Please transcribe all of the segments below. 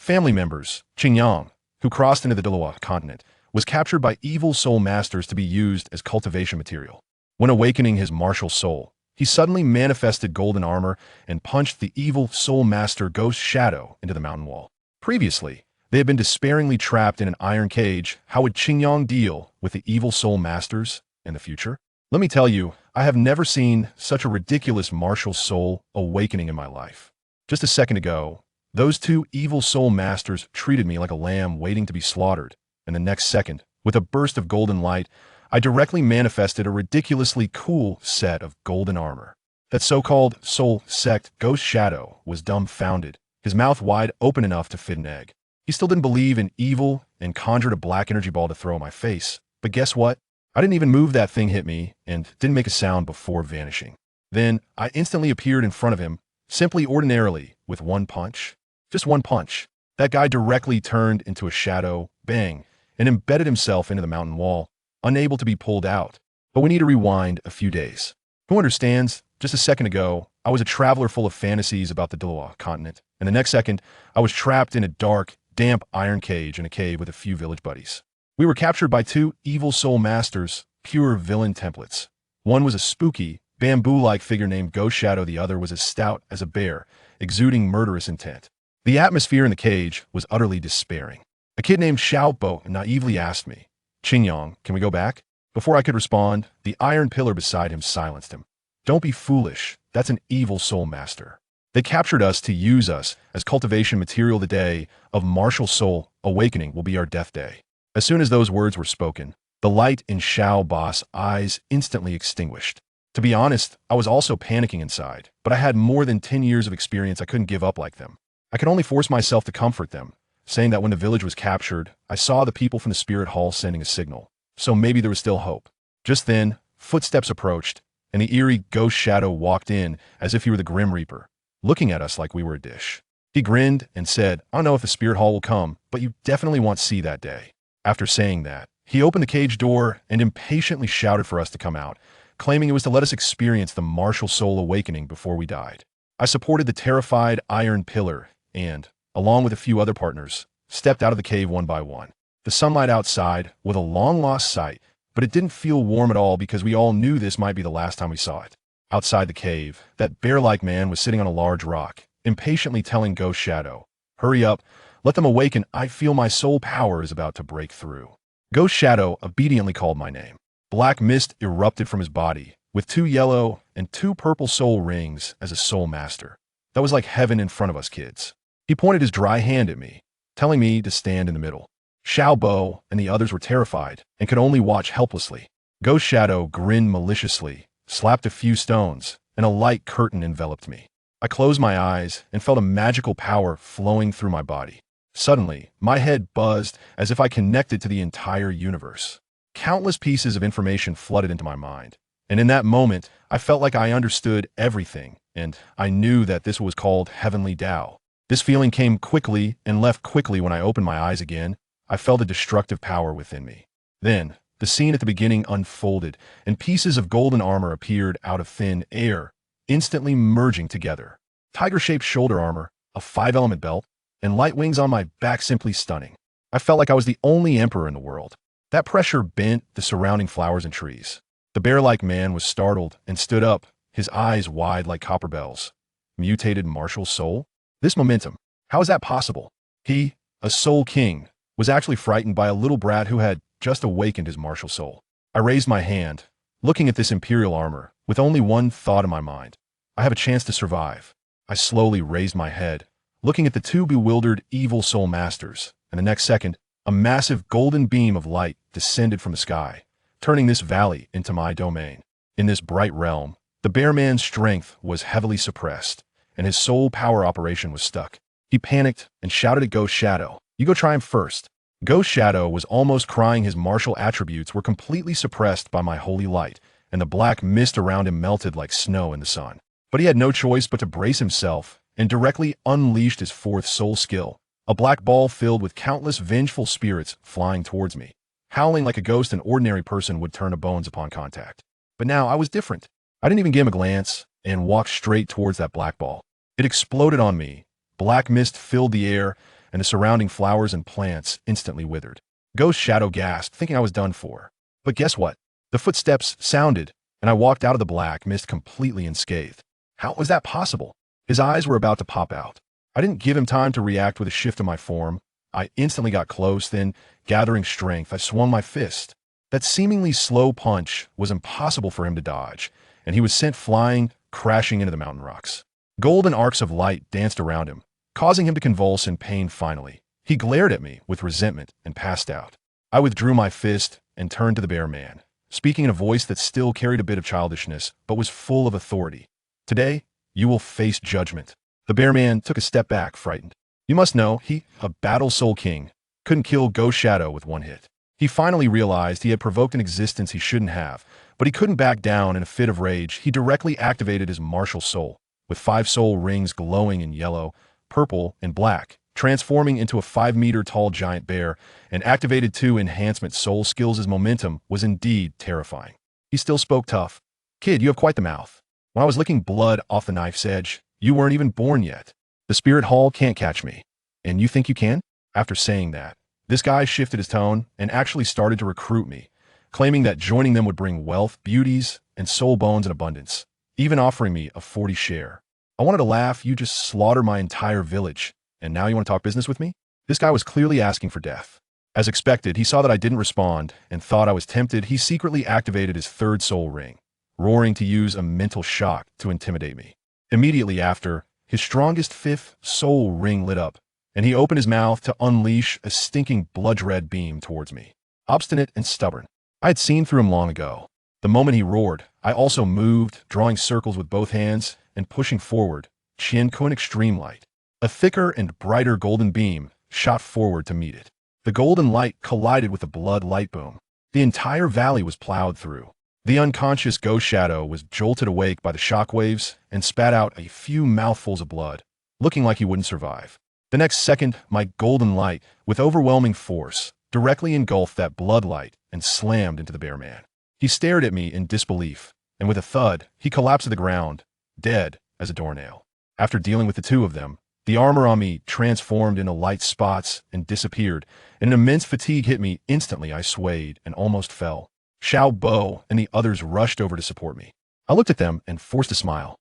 family members, Qingyang, who crossed into the Dalawa continent, was captured by evil soul masters to be used as cultivation material. When awakening his martial soul, he suddenly manifested golden armor and punched the evil soul master Ghost Shadow into the mountain wall. Previously, they had been despairingly trapped in an iron cage. How would Qingyang deal with the evil soul masters in the future? Let me tell you, I have never seen such a ridiculous martial soul awakening in my life. Just a second ago, those two evil soul masters treated me like a lamb waiting to be slaughtered, and the next second, with a burst of golden light, I directly manifested a ridiculously cool set of golden armor. That so-called soul sect Ghost Shadow was dumbfounded, his mouth wide open enough to fit an egg. He still didn't believe in evil and conjured a black energy ball to throw in my face. But guess what? I didn't even move. That thing hit me and didn't make a sound before vanishing. Then I instantly appeared in front of him, simply ordinarily, with one punch. Just one punch. That guy directly turned into a shadow, bang, and embedded himself into the mountain wall, unable to be pulled out. But we need to rewind a few days. Who understands? Just a second ago, I was a traveler full of fantasies about the Dalawa continent, and the next second, I was trapped in a dark, damp iron cage in a cave with a few village buddies. We were captured by two evil soul masters, pure villain templates. One was a spooky, bamboo-like figure named Ghost Shadow. The other was as stout as a bear, exuding murderous intent. The atmosphere in the cage was utterly despairing. A kid named Xiaobo naively asked me, "Qingyang, can we go back?" Before I could respond, the iron pillar beside him silenced him. "Don't be foolish. That's an evil soul master. They captured us to use us as cultivation material. The day of martial soul awakening will be our death day." As soon as those words were spoken, the light in Xiaobo's eyes instantly extinguished. To be honest, I was also panicking inside, but I had more than 10 years of experience. I couldn't give up like them. I could only force myself to comfort them, saying that when the village was captured, I saw the people from the spirit hall sending a signal, so maybe there was still hope. Just then, footsteps approached, and the eerie Ghost Shadow walked in as if he were the Grim Reaper, looking at us like we were a dish. He grinned and said, "I don't know if the spirit hall will come, but you definitely want to see that day." After saying that, he opened the cage door and impatiently shouted for us to come out, claiming it was to let us experience the martial soul awakening before we died. I supported the terrified iron pillar and, along with a few other partners, stepped out of the cave one by one. The sunlight outside was a long-lost sight, but it didn't feel warm at all because we all knew this might be the last time we saw it. Outside the cave, that bear-like man was sitting on a large rock, impatiently telling Ghost Shadow, "Hurry up, let them awaken. I feel my soul power is about to break through." Ghost Shadow obediently called my name. Black mist erupted from his body, with 2 yellow and 2 purple soul rings as a soul master. That was like heaven in front of us kids. He pointed his dry hand at me, telling me to stand in the middle. Xiaobo and the others were terrified and could only watch helplessly. Ghost Shadow grinned maliciously, slapped a few stones, and a light curtain enveloped me. I closed my eyes and felt a magical power flowing through my body. Suddenly, my head buzzed as if I connected to the entire universe. Countless pieces of information flooded into my mind, and in that moment, I felt like I understood everything, and I knew that this was called Heavenly Tao. This feeling came quickly and left quickly. When I opened my eyes again, I felt a destructive power within me. Then, the scene at the beginning unfolded, and pieces of golden armor appeared out of thin air, instantly merging together. Tiger-shaped shoulder armor, a 5-element belt, and light wings on my back, simply stunning. I felt like I was the only emperor in the world. That pressure bent the surrounding flowers and trees. The bear-like man was startled and stood up, his eyes wide like copper bells. Mutated martial soul? This momentum, how is that possible? He, a soul king, was actually frightened by a little brat who had just awakened his martial soul. I raised my hand, looking at this imperial armor, with only one thought in my mind. I have a chance to survive. I slowly raised my head, looking at the 2 bewildered evil soul masters, and the next second, a massive golden beam of light descended from the sky, turning this valley into my domain. In this bright realm, the bear man's strength was heavily suppressed, and his soul power operation was stuck. He panicked and shouted at Ghost Shadow, "You go try him first." Ghost Shadow was almost crying. His martial attributes were completely suppressed by my holy light, and the black mist around him melted like snow in the sun. But he had no choice but to brace himself and directly unleashed his 4th soul skill, a black ball filled with countless vengeful spirits flying towards me. Howling like a ghost, an ordinary person would turn to bones upon contact. But now I was different. I didn't even give him a glance and walked straight towards that black ball. It exploded on me. Black mist filled the air, and the surrounding flowers and plants instantly withered. Ghost Shadow gasped, thinking I was done for. But guess what? The footsteps sounded, and I walked out of the black mist completely unscathed. How was that possible? His eyes were about to pop out. I didn't give him time to react with a shift of my form. I instantly got close, then, gathering strength, I swung my fist. That seemingly slow punch was impossible for him to dodge, and he was sent flying, crashing into the mountain rocks. Golden arcs of light danced around him, causing him to convulse in pain finally. He glared at me with resentment and passed out. I withdrew my fist and turned to the bear man, speaking in a voice that still carried a bit of childishness, but was full of authority. Today, you will face judgment. The bear man took a step back, frightened. You must know, he, a battle soul king, couldn't kill Ghost Shadow with one hit. He finally realized he had provoked an existence he shouldn't have, but he couldn't back down. In a fit of rage, he directly activated his martial soul, with 5 soul rings glowing in yellow, purple, and black, transforming into a 5-meter-tall giant bear, and activated 2 enhancement soul skills. His momentum was indeed terrifying. He still spoke tough. Kid, you have quite the mouth. When I was licking blood off the knife's edge, you weren't even born yet. The spirit hall can't catch me. And you think you can? After saying that, this guy shifted his tone and actually started to recruit me, claiming that joining them would bring wealth, beauties, and soul bones in abundance, even offering me a 40 share. I wanted to laugh. You just slaughtered my entire village, and now you want to talk business with me? This guy was clearly asking for death. As expected, he saw that I didn't respond and thought I was tempted. He secretly activated his 3rd soul ring, roaring to use a mental shock to intimidate me. Immediately after, his strongest 5th soul ring lit up, and he opened his mouth to unleash a stinking blood-red beam towards me. Obstinate and stubborn, I had seen through him long ago. The moment he roared, I also moved, drawing circles with both hands and pushing forward, chin to an extreme light. A thicker and brighter golden beam shot forward to meet it. The golden light collided with the blood light boom. The entire valley was plowed through. The unconscious Ghost Shadow was jolted awake by the shockwaves and spat out a few mouthfuls of blood, looking like he wouldn't survive. The next second, my golden light, with overwhelming force, directly engulfed that blood light and slammed into the bear man. He stared at me in disbelief, and with a thud, he collapsed to the ground, dead as a doornail. After dealing with the 2 of them, the armor on me transformed into light spots and disappeared, and an immense fatigue hit me. Instantly, I swayed and almost fell. Xiao Bo and the others rushed over to support me. I looked at them and forced a smile.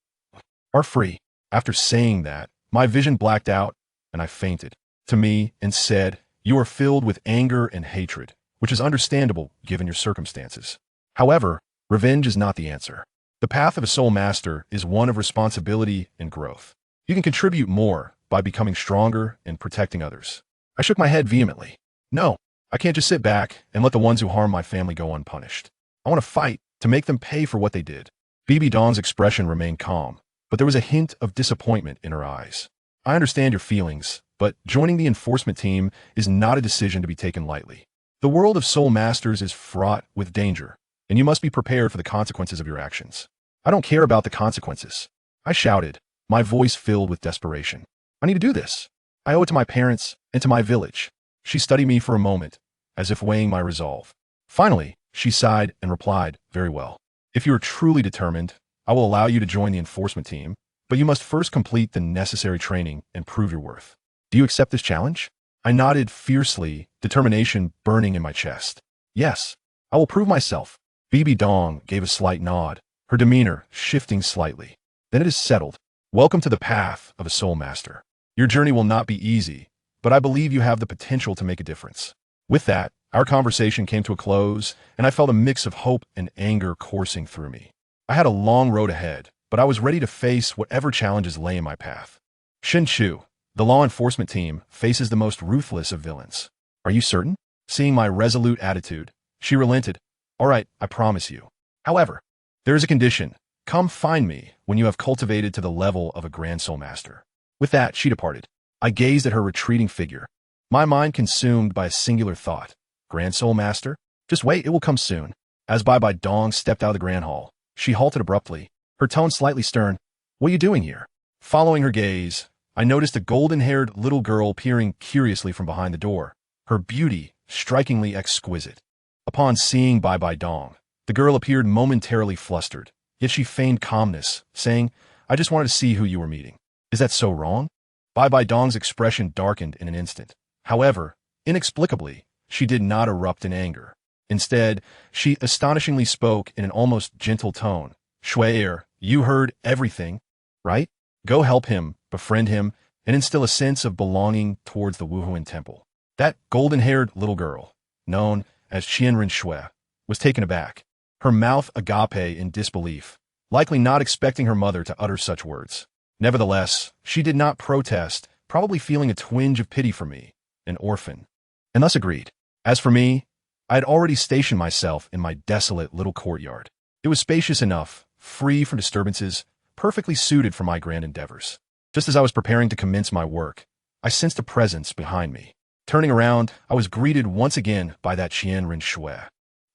Are free. After saying that, my vision blacked out, and I fainted. To me, and said, you are filled with anger and hatred, which is understandable given your circumstances. However, revenge is not the answer. The path of a soul master is one of responsibility and growth. You can contribute more by becoming stronger and protecting others. I shook my head vehemently. No, I can't just sit back and let the ones who harm my family go unpunished. I want to fight to make them pay for what they did. BB Dong's expression remained calm, but there was a hint of disappointment in her eyes. I understand your feelings, but joining the enforcement team is not a decision to be taken lightly. The world of soul masters is fraught with danger, and you must be prepared for the consequences of your actions. I don't care about the consequences. I shouted, my voice filled with desperation. I need to do this. I owe it to my parents and to my village. She studied me for a moment, as if weighing my resolve. Finally, she sighed and replied, very well. If you are truly determined, I will allow you to join the enforcement team, but you must first complete the necessary training and prove your worth. Do you accept this challenge? I nodded fiercely, determination burning in my chest. Yes, I will prove myself. BB Dong gave a slight nod, her demeanor shifting slightly. Then it is settled. Welcome to the path of a soul master. Your journey will not be easy, but I believe you have the potential to make a difference. With that, our conversation came to a close, and I felt a mix of hope and anger coursing through me. I had a long road ahead, but I was ready to face whatever challenges lay in my path. Shin Chu, the law enforcement team, faces the most ruthless of villains. Are you certain? Seeing my resolute attitude, she relented. All right, I promise you. However, there is a condition. Come find me when you have cultivated to the level of a Grand Soul Master. With that, she departed. I gazed at her retreating figure, my mind consumed by a singular thought. Grand Soul Master? Just wait, it will come soon. As Bai Dong stepped out of the Grand Hall, she halted abruptly, her tone slightly stern. What are you doing here? Following her gaze, I noticed a golden-haired little girl peering curiously from behind the door, her beauty strikingly exquisite. Upon seeing Bai Dong, the girl appeared momentarily flustered, yet she feigned calmness, saying, I just wanted to see who you were meeting. Is that so wrong? Bai Dong's expression darkened in an instant. However, inexplicably, she did not erupt in anger. Instead, she astonishingly spoke in an almost gentle tone. Shui, you heard everything, right? Go help him, befriend him, and instill a sense of belonging towards the Wuhuan temple. That golden-haired little girl, known as Qianren Shui, was taken aback, her mouth agape in disbelief, likely not expecting her mother to utter such words. Nevertheless, she did not protest, probably feeling a twinge of pity for me, an orphan, and thus agreed. As for me, I had already stationed myself in my desolate little courtyard. It was spacious enough, free from disturbances, perfectly suited for my grand endeavors. Just as I was preparing to commence my work, I sensed a presence behind me. Turning around, I was greeted once again by that Qianren Shui.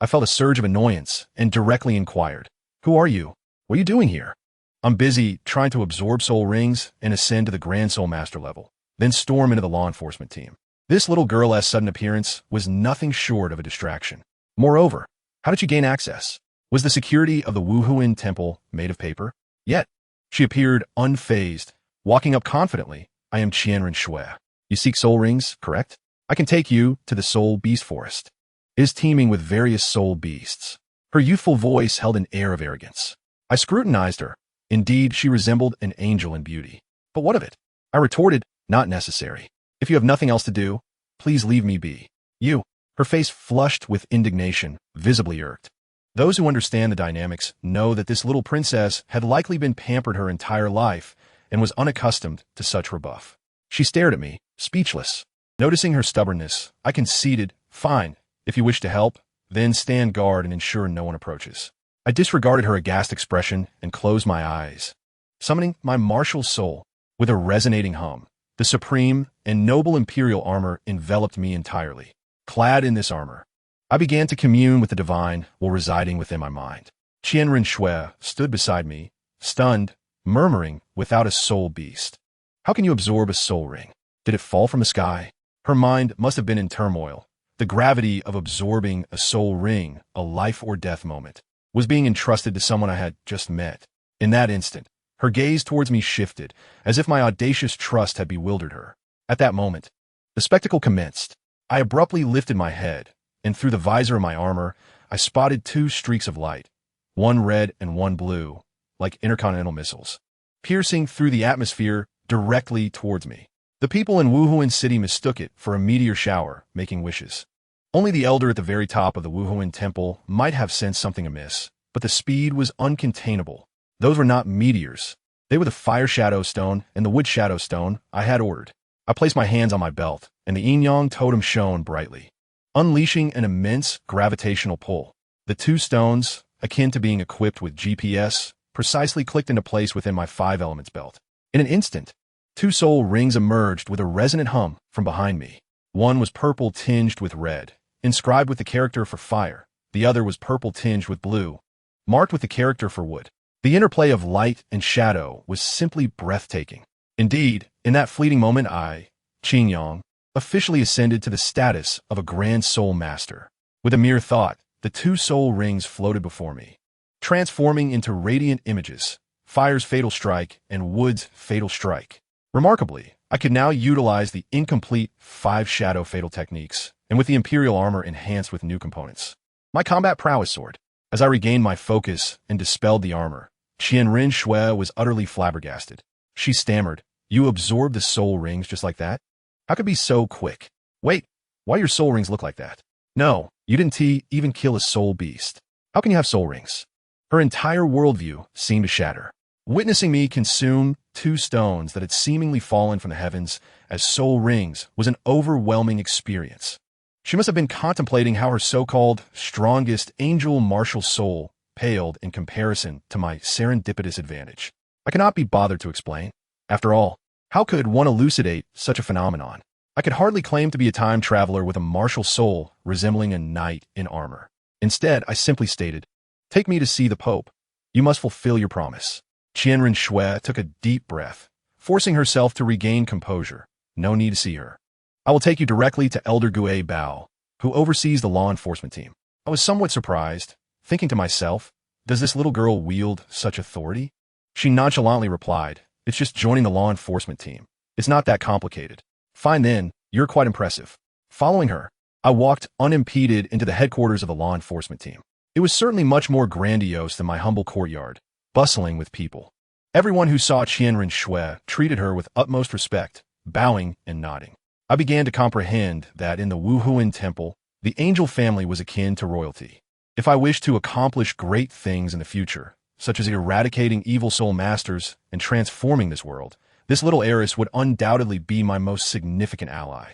I felt a surge of annoyance and directly inquired, "Who are you? What are you doing here?" "I'm busy trying to absorb soul rings and ascend to the Grand Soul Master level, then storm into the law enforcement team." This little girl's sudden appearance was nothing short of a distraction. Moreover, how did she gain access? Was the security of the Wuhuan temple made of paper? Yet, she appeared unfazed, walking up confidently. "I am Qianren Shui. You seek soul rings, correct? I can take you to the soul beast forest. It is teeming with various soul beasts." Her youthful voice held an air of arrogance. I scrutinized her. Indeed, she resembled an angel in beauty. But what of it? I retorted, "Not necessary. If you have nothing else to do, please leave me be." "You." Her face flushed with indignation, visibly irked. Those who understand the dynamics know that this little princess had likely been pampered her entire life and was unaccustomed to such rebuff. She stared at me, speechless. Noticing her stubbornness, I conceded, "Fine, if you wish to help, then stand guard and ensure no one approaches." I disregarded her aghast expression and closed my eyes. Summoning my martial soul, with a resonating hum, the supreme and noble imperial armor enveloped me entirely. Clad in this armor, I began to commune with the divine while residing within my mind. Qianren Shui stood beside me, stunned, murmuring, "Without a soul beast, how can you absorb a soul ring? Did it fall from the sky?" Her mind must have been in turmoil. The gravity of absorbing a soul ring, a life-or-death moment, was being entrusted to someone I had just met. In that instant, her gaze towards me shifted, as if my audacious trust had bewildered her. At that moment, the spectacle commenced. I abruptly lifted my head, and through the visor of my armor, I spotted two streaks of light, one red and one blue, like intercontinental missiles, piercing through the atmosphere directly towards me. The people in Wuhuan City mistook it for a meteor shower, making wishes. Only the elder at the very top of the Wuhuan temple might have sensed something amiss, but the speed was uncontainable. Those were not meteors. They were the fire shadow stone and the wood shadow stone I had ordered. I placed my hands on my belt, and the yin-yang totem shone brightly, unleashing an immense gravitational pull. The two stones, akin to being equipped with GPS, precisely clicked into place within my 5 elements belt. In an instant, 2 soul rings emerged with a resonant hum from behind me. One was purple tinged with red, inscribed with the character for fire. The other was purple tinged with blue, marked with the character for wood. The interplay of light and shadow was simply breathtaking. Indeed, in that fleeting moment I, Qingyang, officially ascended to the status of a Grand Soul Master. With a mere thought, the 2 soul rings floated before me, transforming into radiant images, fire's fatal strike and wood's fatal strike. Remarkably, I could now utilize the incomplete 5 shadow fatal techniques, and with the Imperial armor enhanced with new components. My combat prowess soared. As I regained my focus and dispelled the armor, Qianren Shui was utterly flabbergasted. She stammered, "You absorbed the soul rings just like that? How could it be so quick? Wait, why your soul rings look like that? No, you didn't even kill a soul beast. How can you have soul rings?" Her entire worldview seemed to shatter. Witnessing me consume 2 stones that had seemingly fallen from the heavens as soul rings was an overwhelming experience. She must have been contemplating how her so-called strongest angel martial soul paled in comparison to my serendipitous advantage. I cannot be bothered to explain. After all, how could one elucidate such a phenomenon? I could hardly claim to be a time traveler with a martial soul resembling a knight in armor. Instead, I simply stated, "Take me to see the Pope. You must fulfill your promise." Qianren Shui took a deep breath, forcing herself to regain composure. "No need to see her. I will take you directly to Elder Gue Bao, who oversees the law enforcement team." I was somewhat surprised, thinking to myself, does this little girl wield such authority? She nonchalantly replied, "It's just joining the law enforcement team. It's not that complicated. Fine then, you're quite impressive. Following her, I walked unimpeded into the headquarters of the law enforcement team. It was certainly much more grandiose than my humble courtyard, bustling with people. Everyone who saw Qianren Shui treated her with utmost respect, bowing and nodding. I began to comprehend that in the Wuhuan Temple, the angel family was akin to royalty. If I wished to accomplish great things in the future, such as eradicating evil soul masters and transforming this world, this little heiress would undoubtedly be my most significant ally.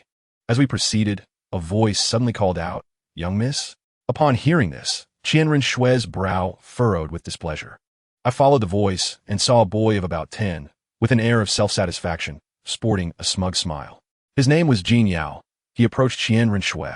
As we proceeded, a voice suddenly called out, "Young miss?" Upon hearing this, Qianren Shui's brow furrowed with displeasure. I followed the voice and saw a boy of about 10, with an air of self-satisfaction, sporting a smug smile. His name was Jin Yao. He approached Qianren Shui,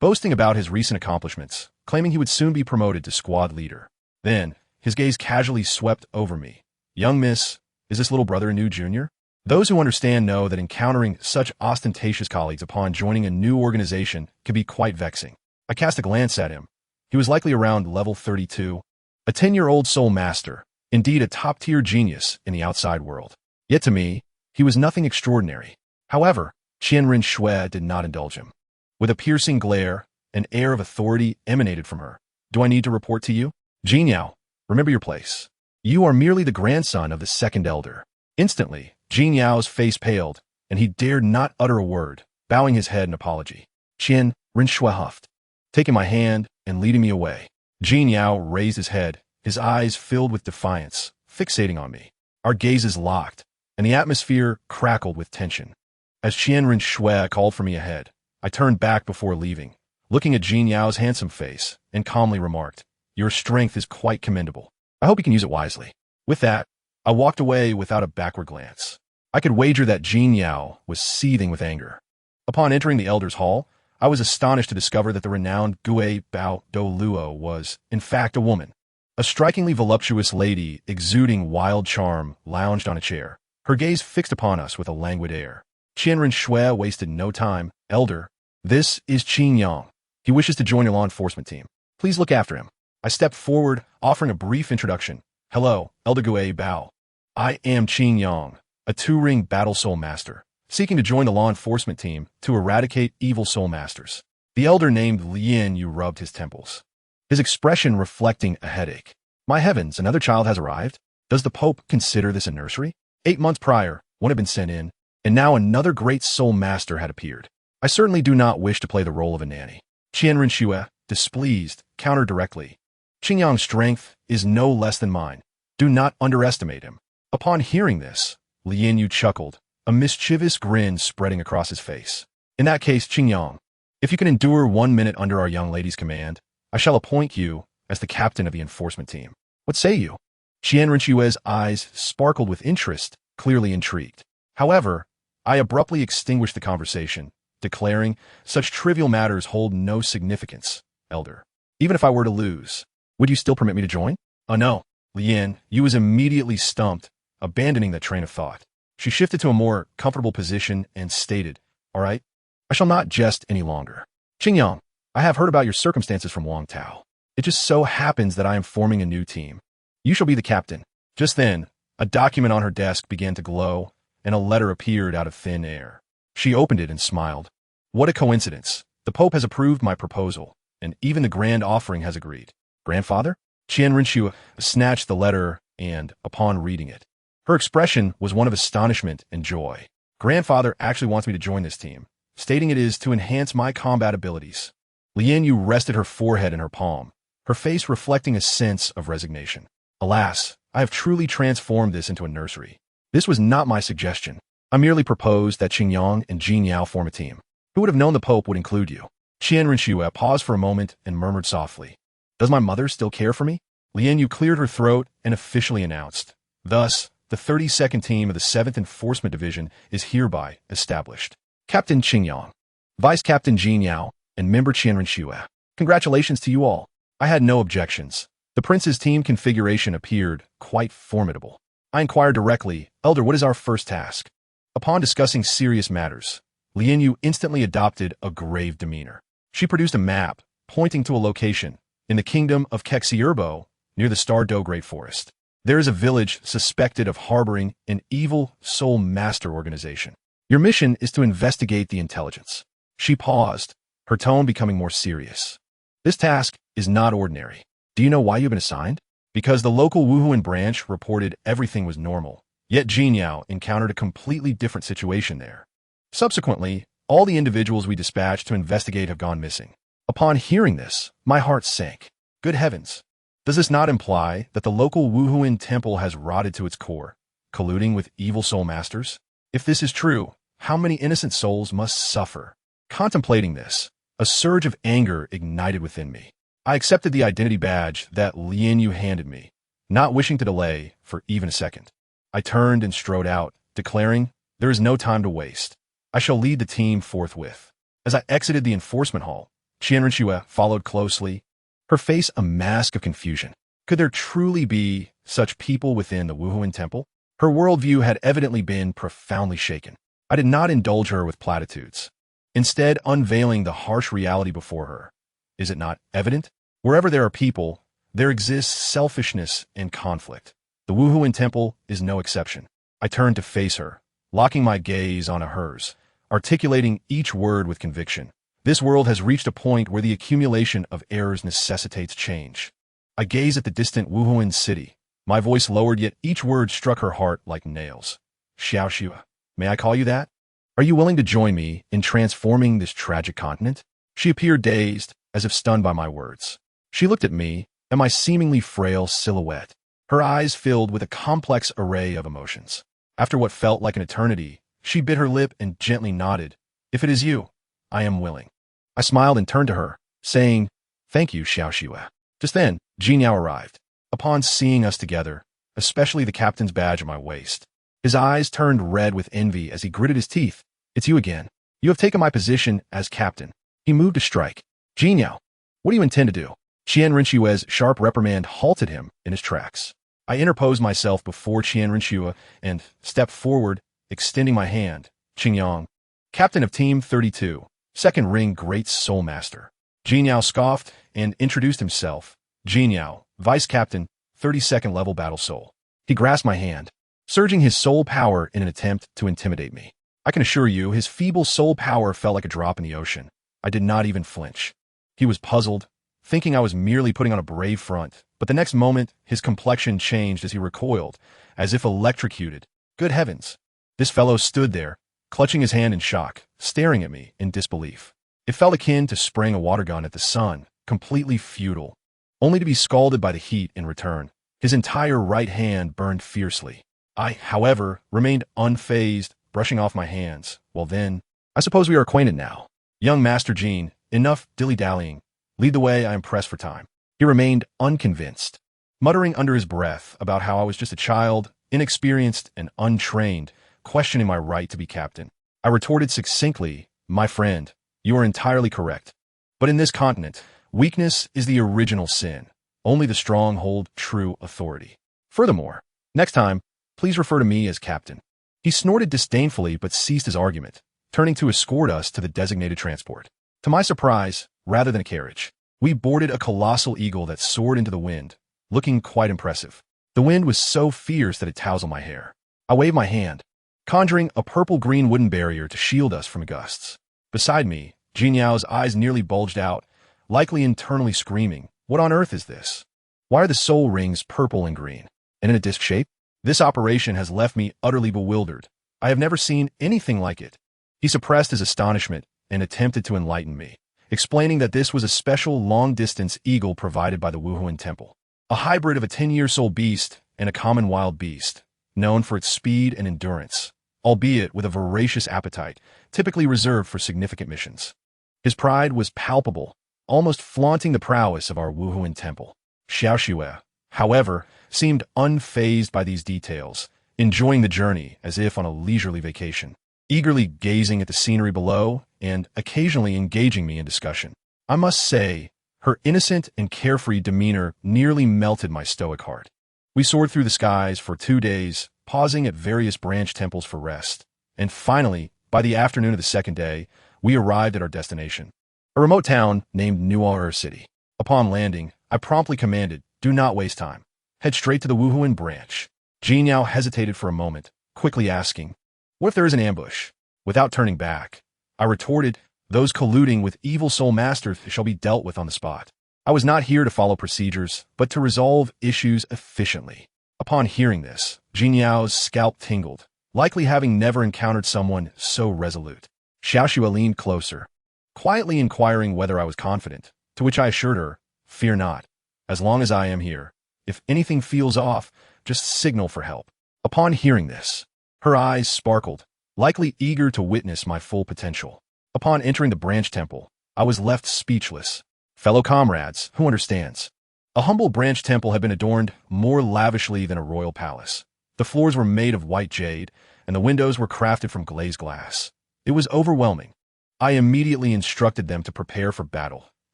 boasting about his recent accomplishments, claiming he would soon be promoted to squad leader. Then, his gaze casually swept over me. "Young miss, is this little brother a new junior?" Those who understand know that encountering such ostentatious colleagues upon joining a new organization can be quite vexing. I cast a glance at him. He was likely around level 32, a 10-year-old soul master, indeed a top-tier genius in the outside world. Yet to me, he was nothing extraordinary. However, Qianren Shui did not indulge him. With a piercing glare, an air of authority emanated from her. "Do I need to report to you? Jin Yao, remember your place. You are merely the grandson of the second elder." Instantly, Jin Yao's face paled, and he dared not utter a word, bowing his head in apology. Qianren Shui huffed, taking my hand and leading me away. Jin Yao raised his head, his eyes filled with defiance, fixating on me. Our gazes locked, and the atmosphere crackled with tension. As Qianren Shui called for me ahead, I turned back before leaving, looking at Jin Yao's handsome face, and calmly remarked, "Your strength is quite commendable. I hope you can use it wisely." With that, I walked away without a backward glance. I could wager that Jin Yao was seething with anger. Upon entering the Elder's Hall, I was astonished to discover that the renowned Gui Bao Do Luo was, in fact, a woman. A strikingly voluptuous lady exuding wild charm lounged on a chair, her gaze fixed upon us with a languid air. Qianren Shui wasted no time. "Elder, this is Qin Yang. He wishes to join your law enforcement team. Please look after him." I stepped forward, offering a brief introduction. "Hello, Elder Gui Bao. I am Qin Yang, a two-ring battle soul master, seeking to join the law enforcement team to eradicate evil soul masters." The elder named Lien Yu rubbed his temples, his expression reflecting a headache. "My heavens, another child has arrived? Does the Pope consider this a nursery?" 8 months prior, one had been sent in, and now another great soul master had appeared. I certainly do not wish to play the role of a nanny. Qianren Shui, displeased, countered directly. "Qin Yang's strength is no less than mine. Do not underestimate him." Upon hearing this, Lien Yu chuckled, a mischievous grin spreading across his face. "In that case, Qin Yang, if you can endure 1 minute under our young lady's command, I shall appoint you as the captain of the enforcement team. What say you?" Qianren Shui's eyes sparkled with interest, clearly intrigued. However, I abruptly extinguished the conversation, declaring, "Such trivial matters hold no significance, Elder. Even if I were to lose, would you still permit me to join?" "Oh no." Lien Yu was immediately stumped, abandoning that train of thought. She shifted to a more comfortable position and stated, "All right, I shall not jest any longer. Qin Yang, I have heard about your circumstances from Wang Tao. It just so happens that I am forming a new team. You shall be the captain." Just then, a document on her desk began to glow, and a letter appeared out of thin air. She opened it and smiled. "What a coincidence. The Pope has approved my proposal, and even the grand offering has agreed." "Grandfather?" Qianren Shui snatched the letter and, upon reading it, her expression was one of astonishment and joy. "Grandfather actually wants me to join this team, stating it is to enhance my combat abilities." Lien Yu rested her forehead in her palm, her face reflecting a sense of resignation. "Alas, I have truly transformed this into a nursery. This was not my suggestion. I merely proposed that Qin Yang and Jin Yao form a team. Who would have known the Pope would include you?" Qianren Shui paused for a moment and murmured softly, "Does my mother still care for me?" Lien Yu cleared her throat and officially announced, "Thus, the 32nd team of the 7th Enforcement Division is hereby established. Captain Qin Yang, Vice Captain Jin Yao, and Member Qianren Shui. Congratulations to you all." I had no objections. The prince's team configuration appeared quite formidable. I inquired directly, "Elder, what is our first task?" Upon discussing serious matters, Lien Yu instantly adopted a grave demeanor. She produced a map, pointing to a location in the kingdom of Kexierbo, near the Star Do Great Forest. There is a village suspected of harboring an evil soul master organization. Your mission is to investigate the intelligence." She paused, her tone becoming more serious. "This task is not ordinary. Do you know why you've been assigned?" Because the local Wuhuan branch reported everything was normal, yet Jinyao encountered a completely different situation there. Subsequently, all the individuals we dispatched to investigate have gone missing. Upon hearing this, my heart sank. Good heavens! Does this not imply that the local Wuhuan temple has rotted to its core, colluding with evil soul masters? If this is true, how many innocent souls must suffer? Contemplating this, a surge of anger ignited within me. I accepted the identity badge that Lian Yu handed me, not wishing to delay for even a second. I turned and strode out, declaring, "There is no time to waste. I shall lead the team forthwith." As I exited the enforcement hall, Qianrenxue followed closely, her face a mask of confusion. Could there truly be such people within the Wuhuan temple? Her worldview had evidently been profoundly shaken. I did not indulge her with platitudes, instead unveiling the harsh reality before her. Is it not evident? Wherever there are people, there exists selfishness and conflict. The Wuhuan temple is no exception. I turned to face her, locking my gaze onto hers, articulating each word with conviction. This world has reached a point where the accumulation of errors necessitates change. I gazed at the distant Wuhuan city, my voice lowered, yet each word struck her heart like nails. "Xiaoxue, may I call you that? Are you willing to join me in transforming this tragic continent?" She appeared dazed, as if stunned by my words. She looked at me and my seemingly frail silhouette, her eyes filled with a complex array of emotions. After what felt like an eternity, she bit her lip and gently nodded. "If it is you, I am willing." I smiled and turned to her, saying, "Thank you, Xiaoxue." Just then, Jinyao arrived. Upon seeing us together, especially the captain's badge at my waist, his eyes turned red with envy as he gritted his teeth. "It's you again. You have taken my position as captain." He moved to strike. "Jinyao, what do you intend to do?" Qianrenxue's sharp reprimand halted him in his tracks. I interposed myself before Qianrenxue and stepped forward, extending my hand. "Qingyang, captain of Team 32, second ring Great Soul Master." Jinyao scoffed and introduced himself. "Jinyao, vice captain, 32nd level Battle Soul." He grasped my hand, surging his soul power in an attempt to intimidate me. I can assure you, his feeble soul power felt like a drop in the ocean. I did not even flinch. He was puzzled, thinking I was merely putting on a brave front, but the next moment, his complexion changed as he recoiled, as if electrocuted. Good heavens! This fellow stood there, clutching his hand in shock, staring at me in disbelief. It felt akin to spraying a water gun at the sun, completely futile, only to be scalded by the heat in return. His entire right hand burned fiercely. I, however, remained unfazed, brushing off my hands. "Well then, I suppose we are acquainted now. Young Master Jean, enough dilly-dallying. Lead the way, I am pressed for time." He remained unconvinced, muttering under his breath about how I was just a child, inexperienced and untrained, questioning my right to be captain. I retorted succinctly, "My friend, you are entirely correct. But in this continent, weakness is the original sin. Only the strong hold true authority. Furthermore, next time, please refer to me as captain." He snorted disdainfully but ceased his argument, turning to escort us to the designated transport. To my surprise, rather than a carriage, we boarded a colossal eagle that soared into the wind, looking quite impressive. The wind was so fierce that it tousled my hair. I waved my hand, conjuring a purple-green wooden barrier to shield us from gusts. Beside me, Jinyao's eyes nearly bulged out, likely internally screaming, "What on earth is this? Why are the soul rings purple and green, and in a disc shape?" This operation has left me utterly bewildered. I have never seen anything like it. He suppressed his astonishment and attempted to enlighten me, explaining that this was a special long-distance eagle provided by the Wuhuan temple, a hybrid of a 10-year-old beast and a common wild beast, known for its speed and endurance, albeit with a voracious appetite, typically reserved for significant missions. His pride was palpable, almost flaunting the prowess of our Wuhuan temple. Xiaoxue, however, seemed unfazed by these details, enjoying the journey as if on a leisurely vacation, eagerly gazing at the scenery below and occasionally engaging me in discussion. I must say, her innocent and carefree demeanor nearly melted my stoic heart. We soared through the skies for 2 days, pausing at various branch temples for rest, and finally, by the afternoon of the second day, we arrived at our destination, a remote town named Nuar City. Upon landing, I promptly commanded, "Do not waste time. head straight to the Wuhuan branch. Jin Yao hesitated for a moment, quickly asking, "What if there is an ambush?" Without turning back, I retorted, "Those colluding with evil soul masters shall be dealt with on the spot." I was not here to follow procedures, but to resolve issues efficiently. Upon hearing this, Jin Yao's scalp tingled, likely having never encountered someone so resolute. Xiao Xue leaned closer, quietly inquiring whether I was confident, to which I assured her, "Fear not. As long as I am here, if anything feels off, just signal for help." Upon hearing this, her eyes sparkled, likely eager to witness my full potential. Upon entering the branch temple, I was left speechless. Fellow comrades, who understands? A humble branch temple had been adorned more lavishly than a royal palace. The floors were made of white jade, and the windows were crafted from glazed glass. It was overwhelming. I immediately instructed them to prepare for battle,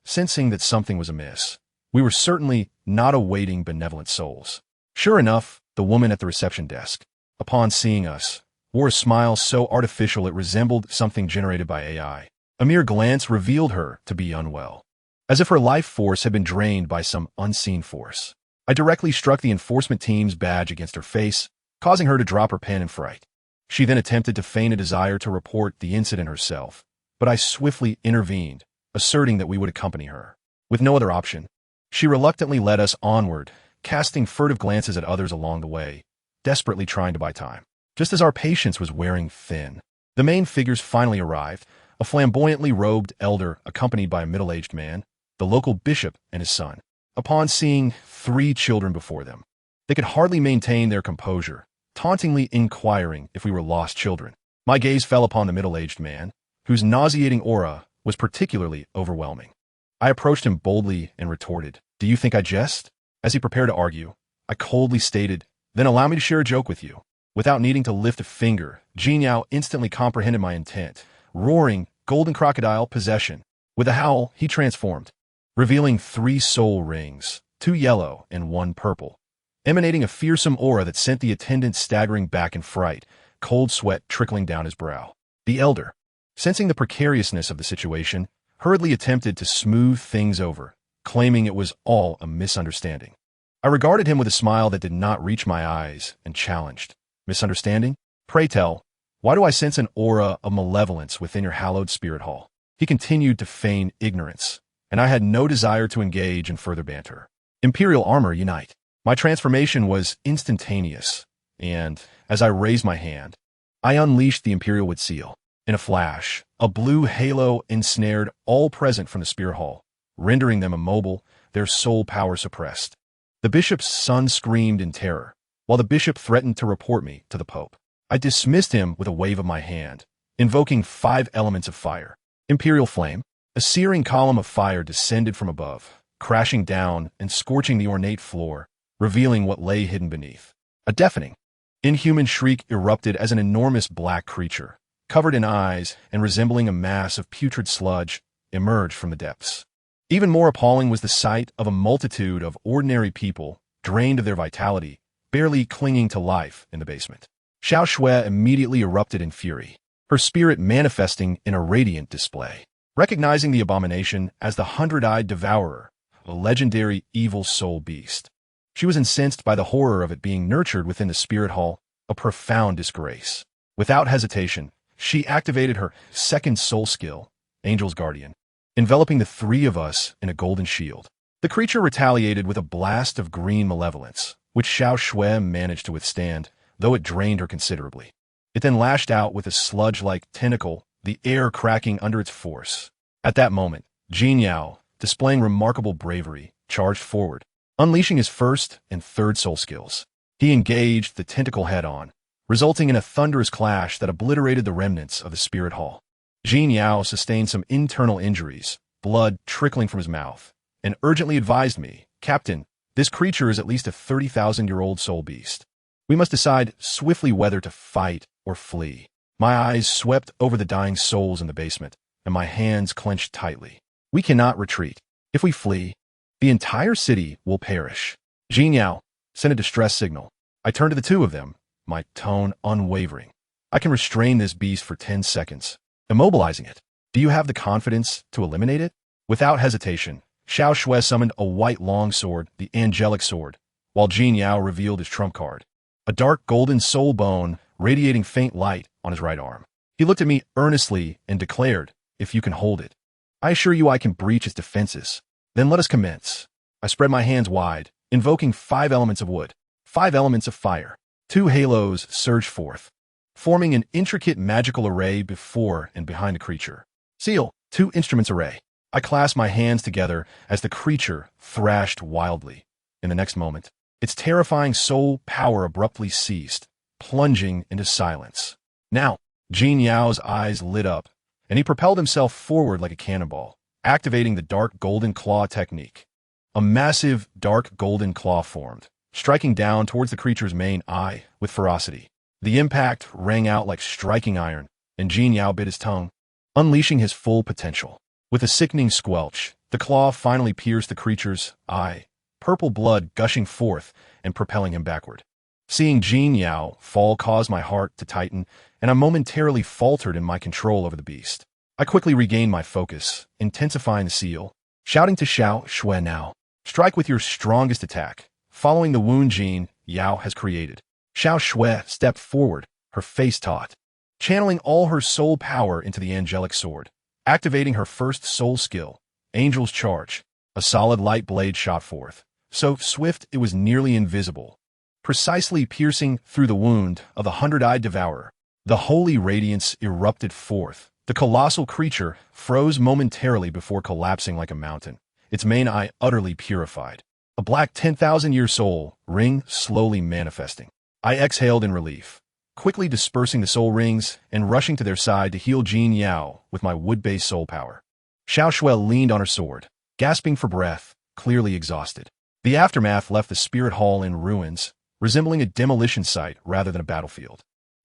sensing that something was amiss. We were certainly not awaiting benevolent souls. Sure enough, the woman at the reception desk, upon seeing us, wore a smile so artificial it resembled something generated by AI. A mere glance revealed her to be unwell, as if her life force had been drained by some unseen force. I directly struck the enforcement team's badge against her face, causing her to drop her pen in fright. She then attempted to feign a desire to report the incident herself, but I swiftly intervened, asserting that we would accompany her. With no other option, she reluctantly led us onward, casting furtive glances at others along the way, desperately trying to buy time. Just as our patience was wearing thin, the main figures finally arrived, a flamboyantly robed elder accompanied by a middle-aged man, the local bishop and his son. Upon seeing 3 children before them, they could hardly maintain their composure, tauntingly inquiring if we were lost children. My gaze fell upon the middle-aged man, whose nauseating aura was particularly overwhelming. I approached him boldly and retorted, "Do you think I jest?" As he prepared to argue, I coldly stated, "Then allow me to share a joke with you." Without needing to lift a finger, Jin Yao instantly comprehended my intent, roaring, "Golden crocodile possession." With a howl, he transformed, revealing 3 soul rings, 2 yellow and 1 purple, emanating a fearsome aura that sent the attendant staggering back in fright, cold sweat trickling down his brow. The elder, sensing the precariousness of the situation, hurriedly attempted to smooth things over, claiming it was all a misunderstanding. I regarded him with a smile that did not reach my eyes and challenged, "Misunderstanding? Pray tell, why do I sense an aura of malevolence within your hallowed spirit hall?" He continued to feign ignorance, and I had no desire to engage in further banter. Imperial armor, unite. My transformation was instantaneous, and, as I raised my hand, I unleashed the Imperial Wood Seal. In a flash, a blue halo ensnared all present from the spirit hall, rendering them immobile, their soul power suppressed. The bishop's son screamed in terror, while the bishop threatened to report me to the Pope. I dismissed him with a wave of my hand, invoking 5 elements of fire. Imperial flame. A searing column of fire descended from above, crashing down and scorching the ornate floor, revealing what lay hidden beneath. A deafening, inhuman shriek erupted as an enormous black creature, covered in eyes and resembling a mass of putrid sludge, emerged from the depths. Even more appalling was the sight of a multitude of ordinary people, drained of their vitality, barely clinging to life in the basement. Xiao Xue immediately erupted in fury, her spirit manifesting in a radiant display. Recognizing the abomination as the 100-eyed devourer, a legendary evil soul beast, she was incensed by the horror of it being nurtured within the spirit hall, a profound disgrace. Without hesitation, she activated her 2nd soul skill, Angel's Guardian, enveloping the 3 of us in a golden shield. The creature retaliated with a blast of green malevolence, which Xiao Xue managed to withstand, though it drained her considerably. It then lashed out with a sludge-like tentacle, the air cracking under its force. At that moment, Jin Yao, displaying remarkable bravery, charged forward, unleashing his 1st and 3rd soul skills. He engaged the tentacle head-on, resulting in a thunderous clash that obliterated the remnants of the spirit hall. Jin Yao sustained some internal injuries, blood trickling from his mouth, and urgently advised me, "Captain, this creature is at least a 30,000-year-old soul beast. We must decide swiftly whether to fight or flee." My eyes swept over the dying souls in the basement, and my hands clenched tightly. "We cannot retreat. If we flee, the entire city will perish." Jin Yao sent a distress signal. I turned to the 2 of them, my tone unwavering. "I can restrain this beast for 10 seconds, immobilizing it. Do you have the confidence to eliminate it?" Without hesitation, Xiao Xue summoned a white longsword, the angelic sword, while Jin Yao revealed his trump card, a dark golden soul bone radiating faint light on his right arm. He looked at me earnestly and declared, "If you can hold it, I assure you I can breach its defenses. Then let us commence." I spread my hands wide, invoking 5 elements of wood, 5 elements of fire. 2 halos surged forth, forming an intricate magical array before and behind the creature. Seal, 2 instruments array. I clasped my hands together as the creature thrashed wildly. In the next moment, its terrifying soul power abruptly ceased, plunging into silence. Now, Jin Yao's eyes lit up, and he propelled himself forward like a cannonball, activating the dark golden claw technique. A massive dark golden claw formed, striking down towards the creature's main eye with ferocity. The impact rang out like striking iron, and Jin Yao bit his tongue, unleashing his full potential. With a sickening squelch, the claw finally pierced the creature's eye, purple blood gushing forth and propelling him backward. Seeing Jin Yao fall caused my heart to tighten, and I momentarily faltered in my control over the beast. I quickly regained my focus, intensifying the seal, shouting to Xiao Shui now. Strike with your strongest attack, following the wound Jin Yao has created. Xiao Shui stepped forward, her face taut, channeling all her soul power into the angelic sword. Activating her first soul skill, Angel's Charge, a solid light blade shot forth, so swift it was nearly invisible, precisely piercing through the wound of the 100-eyed devourer. The holy radiance erupted forth. The colossal creature froze momentarily before collapsing like a mountain, its main eye utterly purified. A black 10,000-year soul ring slowly manifesting. I exhaled in relief, quickly dispersing the soul rings and rushing to their side to heal Jin Yao with my wood-based soul power. Xiao Shui leaned on her sword, gasping for breath, clearly exhausted. The aftermath left the spirit hall in ruins, resembling a demolition site rather than a battlefield.